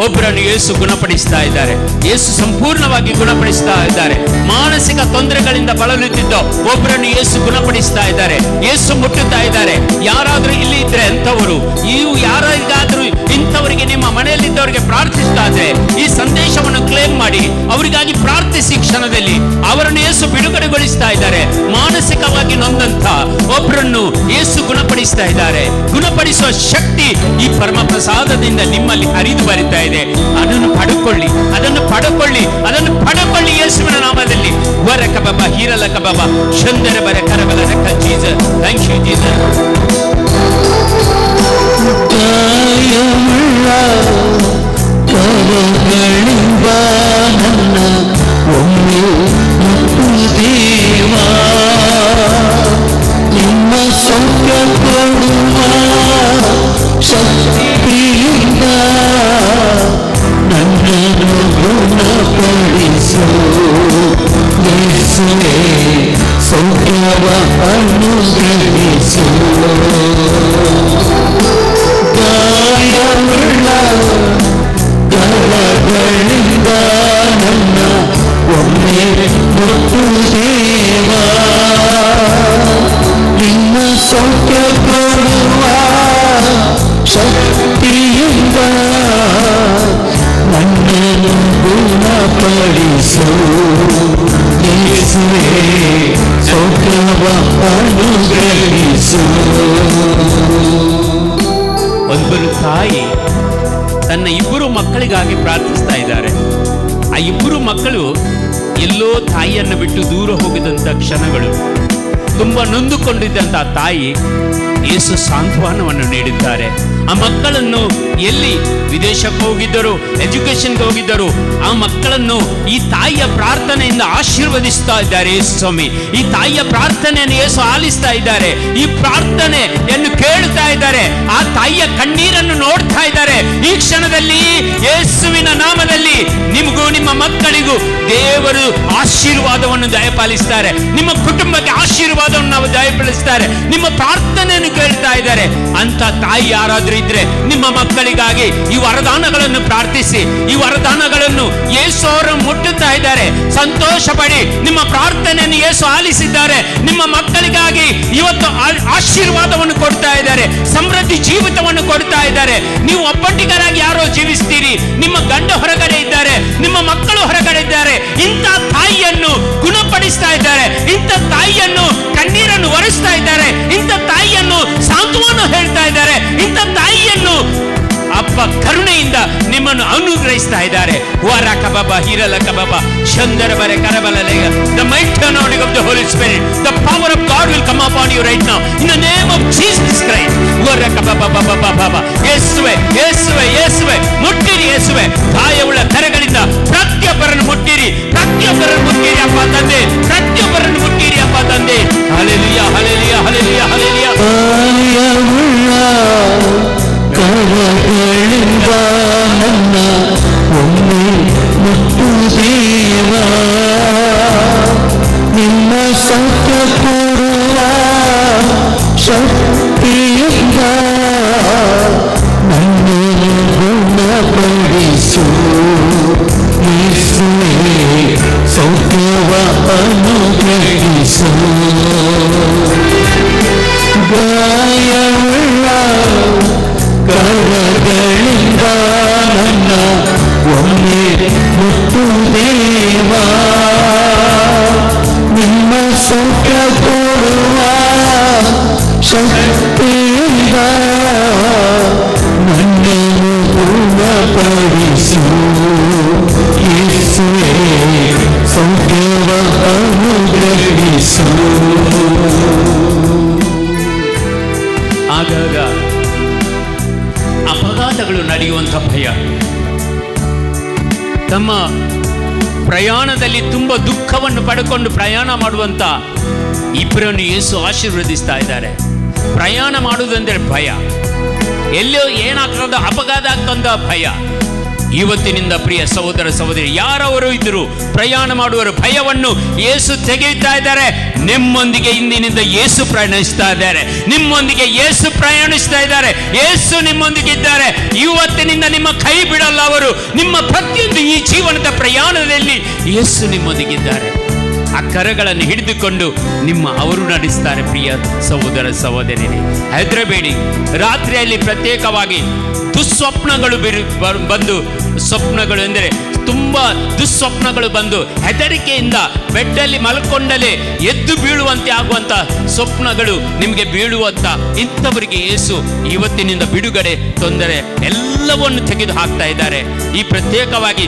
ಒಬ್ಬರನ್ನು ಯೇಸು ಗುಣಪಡಿಸ್ತಾ ಇದ್ದಾರೆ. ಯೇಸು ಸಂಪೂರ್ಣವಾಗಿ ಗುಣಪಡಿಸ್ತಾ ಇದ್ದಾರೆ. ಮಾನಸಿಕ ತೊಂದರೆಗಳಿಂದ ಬಳಲುತ್ತಿದ್ದ ಒಬ್ಬರನ್ನು ಯೇಸು ಗುಣಪಡಿಸ್ತಾ ಇದ್ದಾರೆ. ಯೇಸು ಮುಟ್ಟುತ್ತಾ ಇದ್ದಾರೆ. ಯಾರಾದ್ರೂ ಇಲ್ಲಿ ಇದ್ರೆ ಅಂಥವರು, ನೀವು ಯಾರಿಗಾದ್ರೂ ಇಂಥವರಿಗೆ ನಿಮ್ಮ ಮನೆಯಲ್ಲಿದ್ದವರಿಗೆ ಪ್ರಾರ್ಥಿಸ್ತಾ ಇದ್ರೆ ಈ ಸಂದೇಶವನ್ನು ಕ್ಲೇಮ್ ಮಾಡಿ ಅವರಿಗಾಗಿ ಪ್ರಾರ್ಥಿಸಿ. ಕ್ಷಣದಲ್ಲಿ ಅವರನ್ನು ಯೇಸು ಬಿಡುಗಡೆಗೊಳಿಸ್ತಾ ಇದ್ದಾರೆ. ಮಾನಸಿಕವಾಗಿ ನೊಂದಂತ ಒಬ್ಬರನ್ನು ಯೇಸು ಗುಣಪಡಿಸ್ತಾ ಇದ್ದಾರೆ. ಗುಣಪಡಿಸುವ ಶಕ್ತಿ ಈ ಪರಮ ಪ್ರಸಾದದಿಂದ ನಿಮ್ಮಲ್ಲಿ ಹರಿದು ಬರಿತಾ ಇದೆ. ಅದನ್ನು ಪಡ್ಕೊಳ್ಳಿ, ಅದನ್ನು ಪಡ್ಕೊಳ್ಳಿ, ಅದನ್ನು ಪಡ್ಕೊಳ್ಳಿ ಯೇಸುವಿನ ನಾಮದಲ್ಲಿ. ವರಕ ಬಾಬಾ, ಹೀರಲಕ ಬಾಬಾ, ಚಂದರ ಬರ ಕರಬಲ ರಕ ಜೀಸಸ್. Thank you Jesus. ನಿಮ್ಮ ಸೌಖ್ಯ ಕೊಡುವ ಶಕ್ತಿಯಿಂದ ನನ್ನನ್ನು ಗುಣಪಡಿಸು ಯೇಸುವೇ, ಸೌಖ್ಯವ ಅನುಗ್ರಹಿಸು. ಗಾಯವುಳ್ಳ ಕರಗಳಿಂದ ನನ್ನ ಒಮ್ಮೆ ಮುಟ್ಟು ದೇವಾ, ನಿನ್ನ ಸೌಖ್ಯ ಕೊಡುವ ಶಕ್ತಿಯಿಂದ ನನ್ನನ್ನು ಗುಣಪಡಿಸು ಯೇಸುವೇ, ಸೌಖ್ಯವ ಅನುಗ್ರಹಿಸು. ಒಬ್ಬರು ತಾಯಿ ತನ್ನ ಇಬ್ಬರು ಮಕ್ಕಳಿಗಾಗಿ ಪ್ರಾರ್ಥಿಸ್ತಾ ಇದ್ದಾರೆ. ಆ ಇಬ್ಬರು ಮಕ್ಕಳು ಎಲ್ಲೋ ತಾಯಿಯನ್ನು ಬಿಟ್ಟು ದೂರ ಹೋಗಿದಂತ ಕ್ಷಣಗಳು. ತುಂಬಾ ನೊಂದುಕೊಂಡಿದ್ದಂತ ತಾಯಿ ಯೇಸು ಸಾಂತ್ವನವನ್ನು ನೀಡಿದ್ದಾರೆ. ಆ ಮಕ್ಕಳನ್ನು ಎಲ್ಲಿ ವಿದೇಶಕ್ಕೆ ಹೋಗಿದ್ದರು, ಎಜುಕೇಶನ್ಗೆ ಹೋಗಿದ್ದರು, ಆ ಮಕ್ಕಳನ್ನು ಈ ತಾಯಿಯ ಪ್ರಾರ್ಥನೆಯಿಂದ ಆಶೀರ್ವದಿಸ್ತಾ ಇದ್ದಾರೆ ಯೇಸು ಸ್ವಾಮಿ. ಈ ತಾಯಿಯ ಪ್ರಾರ್ಥನೆಯನ್ನು ಯೇಸು ಆಲಿಸ್ತಾ ಇದ್ದಾರೆ. ಈ ಪ್ರಾರ್ಥನೆಯನ್ನು ಕೇಳ್ತಾ ಇದ್ದಾರೆ. ಆ ತಾಯಿಯ ಕಣ್ಣೀರನ್ನು ನೋಡ್ತಾ ಇದ್ದಾರೆ. ಈ ಕ್ಷಣದಲ್ಲಿ ಯೇಸುವಿನ ನಾಮದಲ್ಲಿ ನಿಮಗೂ ನಿಮ್ಮ ಮಕ್ಕಳಿಗೂ ದೇವರು ಆಶೀರ್ವಾದವನ್ನು ದಯಪಾಲಿಸ್ತಾರೆ. ನಿಮ್ಮ ಕುಟುಂಬಕ್ಕೆ ಆಶೀರ್ವಾದವನ್ನು ನಾವು ದಯಪಾಲಿಸ್ತಾರೆ. ನಿಮ್ಮ ಪ್ರಾರ್ಥನೆಯನ್ನು ಕೇಳ್ತಾ ಇದ್ದಾರೆ. ಅಂತ ತಾಯಿ ಯಾರಾದ್ರೂ ಇದ್ರೆ ನಿಮ್ಮ ಮಕ್ಕಳಿಗಾಗಿ ಈ ವರದಾನಗಳನ್ನು ಪ್ರಾರ್ಥಿಸಿ. ಈ ವರದಾನಗಳನ್ನು ಯೇಸು ಅವರು ಮುಟ್ಟುತ್ತಾ ಇದ್ದಾರೆ. ಸಂತೋಷ ಪಡಿ. ನಿಮ್ಮ ಪ್ರಾರ್ಥನೆಯನ್ನು ಯೇಸು ಆಲಿಸಿದ್ದಾರೆ. ನಿಮ್ಮ ಮಕ್ಕಳಿಗಾಗಿ ಇವತ್ತು ಆಶೀರ್ವಾದವನ್ನು ಕೊಡ್ತಾ ಇದ್ದಾರೆ. ಸಮೃದ್ಧಿ ಜೀವಿತವನ್ನು ಕೊಡ್ತಾ ಇದ್ದಾರೆ. ನೀವು ಒಬ್ಬಟ್ಟಿಗರಾಗಿ ಯಾರೋ ಜೀವಿಸ್ತೀರಿ. ನಿಮ್ಮ ಗಂಡ ಹೊರಗಡೆ ಇದ್ದಾರೆ, ನಿಮ್ಮ ಮಕ್ಕಳು ಹೊರಗಡೆ ಇದ್ದಾರೆ. ಇಂಥ ತಾಯಿಯನ್ನು ಗುಣಪಡಿಸ್ತಾ ಇದ್ದಾರೆ. ಇಂಥ ತಾಯಿಯನ್ನು ಕಣ್ಣೀರನ್ನು ಒರೆಸ್ತಾ ಇದ್ದಾರೆ. ಇಂಥ ತಾಯಿಯನ್ನು ಸಾಂತ್ವನ ಹೇಳ್ತಾ ಇದ್ದಾರೆ. ಇಂಥ ತಾಯಿಯನ್ನು ಅಪ್ಪ ಕರುಣೆಯಿಂದ ನಿಮ್ಮನ್ನು ಅನುಗ್ರಹಿಸ್ತಾ ಇದ್ದಾರೆ. ವರ ಕಬಾಬ, ಹೀರಲ ಕಬಾಬ, ಚಂದರ ಬರೆ ಕರಬಲ ಲೇಗ. The mighty anointing of the Holy Spirit, the power of God will come upon you right now in the name of Jesus Christ. ವರ ಕಬಾಬ ಬಾಬಾ ಬಾಬಾ. ಯೇಸುವೆ, ಯೇಸುವೆ, ಯೇಸುವೆ, ಮುಟ್ಟಿರಿ ಯೇಸುವೆ. ಗಾಯವುಳ್ಳ ಕರಗಳಿಂದ ಪ್ರತಿಯೊಬ್ಬರನ್ನು ಮುಟ್ಟಿರಿ, ಪ್ರತಿಯೊಬ್ಬರನ್ನು ಮುಟ್ಟಿರಿ ಅಪ್ಪ ತಂದೆ, ಪ್ರತಿಯೊಬ್ಬರನ್ನು ಮುಟ್ಟಿರಿ ಅಪ್ಪ ತಂದೆ. Hallelujah, hallelujah, hallelujah, hallelujah. ಕರಗಳಿಂದ ನನ್ನ ಒಮ್ಮೆ ಮುಟ್ಟು ದೇವಾ, ನಿಮ್ಮ ಸತ್ಯ ಕೊಡುವ ಶಕ್ತಿಯಿಂದ ನನ್ನನ್ನು ಗುಣಪಡಿಸು ಯೇಸುವೇ, ಸೌಖ್ಯವ ಅನುಗ್ರಹಿಸು. ಗಾಯವುಳ್ಳ ಕರಗಳಿಂದ ನನ್ನ ಒಮ್ಮೆ ಮುಟ್ಟು ದೇವಾ, ನಿಮ್ಮ ಸೌಖ್ಯ ಕೊಡುವ ಶಕ್ತಿಯಿಂದ ನನ್ನನ್ನು ಗುಣಪಡಿಸು ಯೇಸುವೇ, ಸೌಖ್ಯವ ಅನುಗ್ರಹಿಸು. ಆಗಾಗ ಅಪಘಾತಗಳು ನಡೆಯುವಂಥ ಭಯ. ತಮ್ಮ ಪ್ರಯಾಣದಲ್ಲಿ ತುಂಬ ದುಃಖವನ್ನು ಪಡ್ಕೊಂಡು ಪ್ರಯಾಣ ಮಾಡುವಂಥ ಇಬ್ಬರನ್ನು ಯೇಸು ಆಶೀರ್ವದಿಸ್ತಾ ಇದ್ದಾರೆ. ಪ್ರಯಾಣ ಮಾಡುವುದಂದ್ರೆ ಭಯ, ಎಲ್ಲೋ ಏನಾಗ್ತದ ಅಪಘಾತ ಆಗ್ತಂದ ಭಯ. ಇವತ್ತಿನಿಂದ ಪ್ರಿಯ ಸಹೋದರ ಸಹೋದರಿ ಯಾರವರು ಇದ್ದರು ಪ್ರಯಾಣ ಮಾಡುವವರು ಭಯವನ್ನು ಯೇಸು ತೆಗೆಯುತ್ತಾ ಇದ್ದಾರೆ. ನಿಮ್ಮೊಂದಿಗೆ ಇಂದಿನಿಂದ ಯೇಸು ಪ್ರಯಾಣಿಸ್ತಾ ಇದ್ದಾರೆ, ನಿಮ್ಮೊಂದಿಗೆ ಯೇಸು ಪ್ರಯಾಣಿಸ್ತಾ ಇದ್ದಾರೆ, ಯೇಸು ನಿಮ್ಮೊಂದಿಗೆ ಇದ್ದಾರೆ. ಇವತ್ತಿನಿಂದ ನಿಮ್ಮ ಕೈ ಬಿಡಲ್ಲ ಅವರು. ನಿಮ್ಮ ಪ್ರತಿಯೊಂದು ಈ ಜೀವನದ ಪ್ರಯಾಣದಲ್ಲಿ ಯೇಸು ನಿಮ್ಮೊಂದಿಗಿದ್ದಾರೆ. ಆ ಕರಗಳನ್ನು ಹಿಡಿದುಕೊಂಡು ಅವರು ನಡೆಸ್ತಾರೆ. ಪ್ರಿಯ ಸಹೋದರ ಸಹೋದರಿಯರೇ, ಹೆದರಬೇಡಿ. ರಾತ್ರಿಯಲ್ಲಿ ಪ್ರತ್ಯೇಕವಾಗಿ ದುಸ್ವಪ್ನಗಳು ಬಂದು, ಸ್ವಪ್ನಗಳು ಎಂದರೆ ತುಂಬ ದುಸ್ವಪ್ನಗಳು ಬಂದು ಹೆದರಿಕೆಯಿಂದ ಬೆಡ್ಡಲ್ಲಿ ಮಲ್ಕೊಂಡಲೇ ಎದ್ದು ಬೀಳುವಂತೆ ಆಗುವಂಥ ಸ್ವಪ್ನಗಳು ನಿಮಗೆ ಬೀಳುವಂಥ ಇಂಥವರಿಗೆ ಯೇಸು ಇವತ್ತಿನಿಂದ ಬಿಡುಗಡೆ, ತೊಂದರೆ ಎಲ್ಲವನ್ನು ತೆಗೆದು ಹಾಕ್ತಾ ಇದ್ದಾರೆ. ಈ ಪ್ರತ್ಯೇಕವಾಗಿ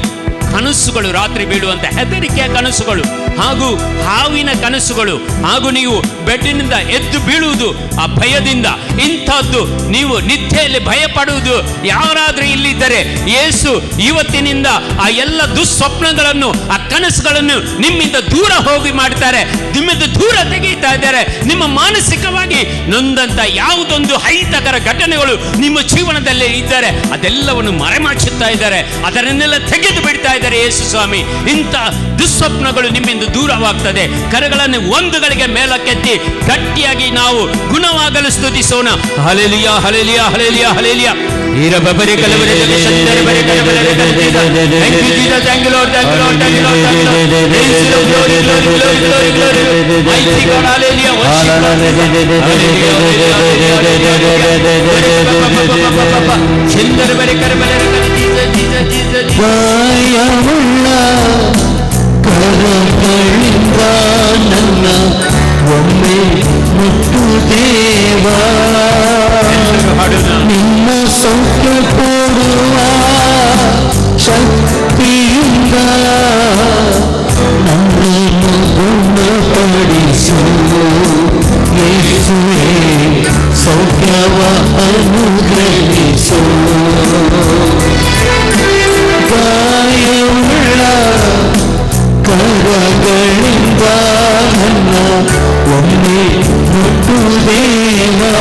ಕನಸುಗಳು, ರಾತ್ರಿ ಬೀಳುವಂಥ ಹೆದರಿಕೆಯ ಕನಸುಗಳು ಹಾಗೂ ಹಾವಿನ ಕನಸುಗಳು ಹಾಗೂ ನೀವು ಬೆಡ್ಡಿನಿಂದ ಎದ್ದು ಬೀಳುವುದು ಆ ಭಯದಿಂದ, ಇಂಥದ್ದು ನೀವು ನಿದ್ದೆಯಲ್ಲಿ ಭಯಪಡುವುದು ಯಾರಾದರೂ ಇಲ್ಲಿದ್ದರೆ ಯೇಸು ಇವತ್ತಿನಿಂದ ಆ ಎಲ್ಲ ದುಸ್ವಪ್ನಗಳನ್ನು, ಆ ಕನಸುಗಳನ್ನು ನಿಮ್ಮಿಂದ ದೂರ ಹೋಗಿ ಮಾಡ್ತಾರೆ, ನಿಮ್ಮಿಂದ ದೂರ ತೆಗೆಯುತ್ತಾ ಇದ್ದಾರೆ. ನಿಮ್ಮ ಮಾನಸಿಕವಾಗಿ ನೊಂದಂಥ ಯಾವುದೊಂದು ಅಹಿತಕರ ಘಟನೆಗಳು ನಿಮ್ಮ ಜೀವನದಲ್ಲಿ ಇದ್ದರೆ ಅದೆಲ್ಲವನ್ನು ಮರೆಮಾಚುತ್ತಾ ಇದ್ದಾರೆ, ಅದನ್ನೆಲ್ಲ ತೆಗೆದು ಬಿಡ್ತಾ ಇದ್ದಾರೆ ಯೇಸು ಸ್ವಾಮಿ. ಇಂಥ ದುಸ್ವಪ್ನಗಳು ನಿಮ್ಮಿಂದ ದೂರವಾಗ್ತದೆ. ಕರಗಳನ್ನು ಒಂದುಗಳಿಗೆ ಮೇಲಕ್ಕೆತ್ತಿ ಗಟ್ಟಿಯಾಗಿ ನಾವು ಗುಣವಾಗಲು ಸ್ತುತಿಸೋಣ. Hallelujah, hallelujah, hallelujah, hallelujah. ಈರಬಬರಿ ಕಲಬರಿ ಶಂಕರ ಬರಿ ಕಲಬರಿ ಕಲಬರಿ. Thank you Jesus, thank you Lord, thank you Lord, thank you Lord, thank you Lord. Praise the glory, glory, glory, glory, glory. Mighty God, hallelujah, worship. ಶಂಕರ ಬರಿ ಕಲಬರಿ ಜೀಸಸ್, ಜೀಸಸ್, ಜೀಸಸ್. ಭಯವುಳ್ಳ ಕರಗಳಿಂದ ನನ್ನ ಒಮ್ಮೆ ಮುಟ್ಟು ದೇವಾ, ನಿನ್ನ ಸೌಖ್ಯ ಕೊಡುವ ಶಕ್ತಿಯಿಂದ ನನ್ನನ್ನು ಗುಣಪಡಿಸು ಯೇಸುವೇ, ಸೌಖ್ಯವ ಅನುಗ್ರಹಿಸು. ಗಾಯವುಳ್ಳ ಕರಗಳಿಂದ ನನ್ನ ಒಮ್ಮೆ ಮುಟ್ಟು ದೇವಾ,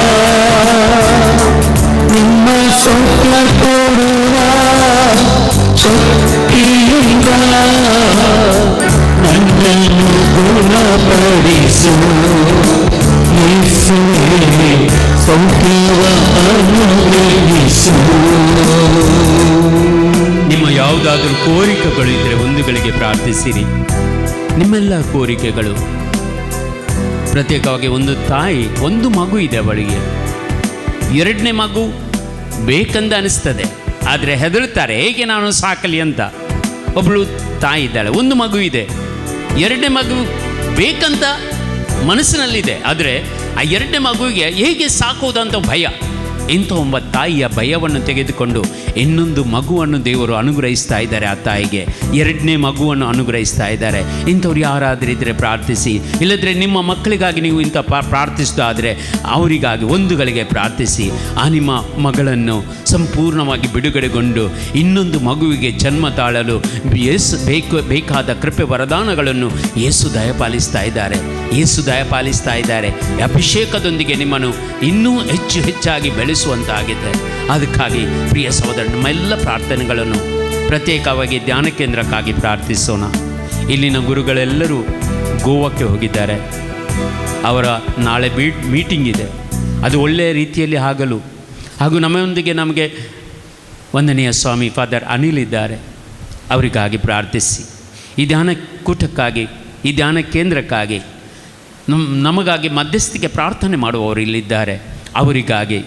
ನಿಮ್ಮ ಸೌಖ್ಯ ಕೊಡುವ ಶಕ್ತಿಯಿಂದ ನನ್ನನ್ನು ಗುಣಪಡಿಸು ಯೇಸುವೇ, ಸೌಖ್ಯವ ಅನುಗ್ರಹಿಸು. ನಿಮ್ಮ ಯಾವುದಾದರೂ ಕೋರಿಕೆಗಳು ಇದ್ದರೆ ಒಂದುಗಳಿಗೆ ಪ್ರಾರ್ಥಿಸಿರಿ. ನಿಮ್ಮೆಲ್ಲ ಕೋರಿಕೆಗಳು ಪ್ರತ್ಯೇಕವಾಗಿ, ಒಂದು ತಾಯಿ, ಒಂದು ಮಗು ಇದೆ ಅವಳಿಗೆ, ಎರಡನೇ ಮಗು ಬೇಕಂದ ಅನಿಸ್ತದೆ, ಆದರೆ ಹೆದರುತ್ತಾರೆ ಹೇಗೆ ನಾನು ಸಾಕಲಿ ಅಂತ. ಒಬ್ಬಳು ತಾಯಿ ಇದ್ದಾಳೆ, ಒಂದು ಮಗು ಇದೆ, ಎರಡನೇ ಮಗು ಬೇಕಂತ ಮನಸ್ಸಿನಲ್ಲಿದೆ, ಆದರೆ ಆ ಎರಡನೇ ಮಗುವಿಗೆ ಹೇಗೆ ಸಾಕೋದಂತ ಭಯ. ಇಂಥ ಒಬ್ಬ ತಾಯಿಯ ಭಯವನ್ನು ತೆಗೆದುಕೊಂಡು ಇನ್ನೊಂದು ಮಗುವನ್ನು ದೇವರು ಅನುಗ್ರಹಿಸ್ತಾ ಇದ್ದಾರೆ. ಆ ತಾಯಿಗೆ ಎರಡನೇ ಮಗುವನ್ನು ಅನುಗ್ರಹಿಸ್ತಾ ಇದ್ದಾರೆ. ಇಂಥವ್ರು ಯಾರಾದರಿದ್ದರೆ ಪ್ರಾರ್ಥಿಸಿ, ಇಲ್ಲದ್ರೆ ನಿಮ್ಮ ಮಕ್ಕಳಿಗಾಗಿ ನೀವು ಇಂಥ ಪ್ರಾರ್ಥಿಸೋದಾದರೆ ಅವರಿಗಾಗಿ ಒಂದುಗಳಿಗೆ ಪ್ರಾರ್ಥಿಸಿ. ಆ ನಿಮ್ಮ ಮಗಳನ್ನು ಸಂಪೂರ್ಣವಾಗಿ ಬಿಡುಗಡೆಗೊಂಡು ಇನ್ನೊಂದು ಮಗುವಿಗೆ ಜನ್ಮ ತಾಳಲು ಬೇಕಾದ ಕೃಪೆ ವರದಾನಗಳನ್ನು ಯೇಸು ದಯಪಾಲಿಸ್ತಾ ಇದ್ದಾರೆ. ಯೇಸು ದಯಪಾಲಿಸ್ತಾ ಇದ್ದಾರೆ. ಅಭಿಷೇಕದೊಂದಿಗೆ ನಿಮ್ಮನ್ನು ಇನ್ನೂ ಹೆಚ್ಚು ಹೆಚ್ಚಾಗಿ ಬೆಳೆಸುವಂತಾಗಿದೆ. ಅದಕ್ಕಾಗಿ ಪ್ರಿಯ ಸಹೋದರ, ನಮ್ಮೆಲ್ಲ ಪ್ರಾರ್ಥನೆಗಳನ್ನು ಪ್ರತ್ಯೇಕವಾಗಿ ಧ್ಯಾನ ಕೇಂದ್ರಕ್ಕಾಗಿ ಪ್ರಾರ್ಥಿಸೋಣ. ಇಲ್ಲಿನ ಗುರುಗಳೆಲ್ಲರೂ ಗೋವಾಕ್ಕೆ ಹೋಗಿದ್ದಾರೆ. ಅವರ ನಾಳೆ ಮೀಟಿಂಗ್ ಇದೆ. ಅದು ಒಳ್ಳೆಯ ರೀತಿಯಲ್ಲಿ ಆಗಲು ಹಾಗೂ ನಮಗೆ ವಂದನೆಯ ಸ್ವಾಮಿ ಫಾದರ್ ಅನಿಲ್ ಇದ್ದಾರೆ, ಅವರಿಗಾಗಿ ಪ್ರಾರ್ಥಿಸಿ. ಈ ಧ್ಯಾನ ಕೂಟಕ್ಕಾಗಿ, ಈ ಧ್ಯಾನ ಕೇಂದ್ರಕ್ಕಾಗಿ, ನಮಗಾಗಿ ಮಧ್ಯಸ್ಥಿಕೆ ಪ್ರಾರ್ಥನೆ ಮಾಡುವವರು ಇಲ್ಲಿದ್ದಾರೆ, ಅವರಿಗಾಗಿ.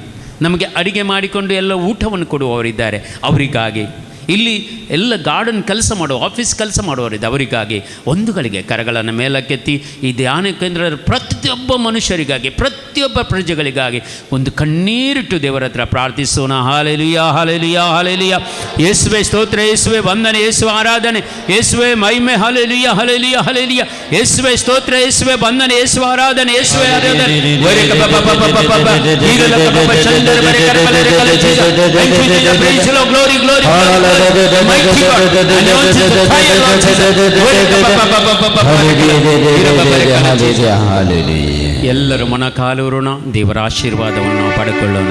ನಮಗೆ ಅಡಿಗೆ ಮಾಡಿಕೊಂಡು ಎಲ್ಲ ಊಟವನ್ನು ಕೊಡುವವರಿದ್ದಾರೆ, ಅವರಿಗಾಗಿ. ಇಲ್ಲಿ ಎಲ್ಲ ಗಾರ್ಡನ್ ಕೆಲಸ ಮಾಡುವ, ಆಫೀಸ್ ಕೆಲಸ ಮಾಡುವವರಿದ್ದಾರೆ, ಅವರಿಗಾಗಿ. ಒಂದುಗಳಿಗೆ ಕರಗಳನ್ನು ಮೇಲಕ್ಕೆತ್ತಿ ಈ ಧ್ಯಾನ ಕೇಂದ್ರದ ಪ್ರತಿಯೊಬ್ಬ ಮನುಷ್ಯರಿಗಾಗಿ, ಪ್ರತಿಯೊಬ್ಬ ಪ್ರಜೆಗಳಿಗಾಗಿ ಒಂದು ಕಣ್ಣೀರಿಟ್ಟು ದೇವರ ಹತ್ರ ಪ್ರಾರ್ಥಿಸೋಣ. Hallelujah hallelujah hallelujah. ಯೇಸುವೆ ಸ್ತೋತ್ರ, ಯೇಸುವೆ ವಂದನೆ, ಯೇಸುವೆ ಆರಾಧನೆ, ಯೇಸುವೆ ಮಹಿಮೆ. Hallelujah hallelujah hallelujah. ಯೇಸುವೆ ಸ್ತೋತ್ರ, ಯೇಸುವೆ ವಂದನೆ, ಯೇಸುವೆ ಆರಾಧನೆ, ಯೇಸುವೆ ಆರಾಧನೆ. Glory, glory, mighty God. ಎಲ್ಲರೂ ಮೊಣಕಾಲೂರೋಣ, ದೇವರ ಆಶೀರ್ವಾದವನ್ನು ಪಡೆದುಕೊಳ್ಳೋಣ.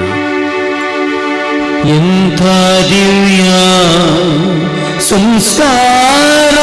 ಎಂಥ ದಿವ್ಯ ಸಂಸ್ಕಾರ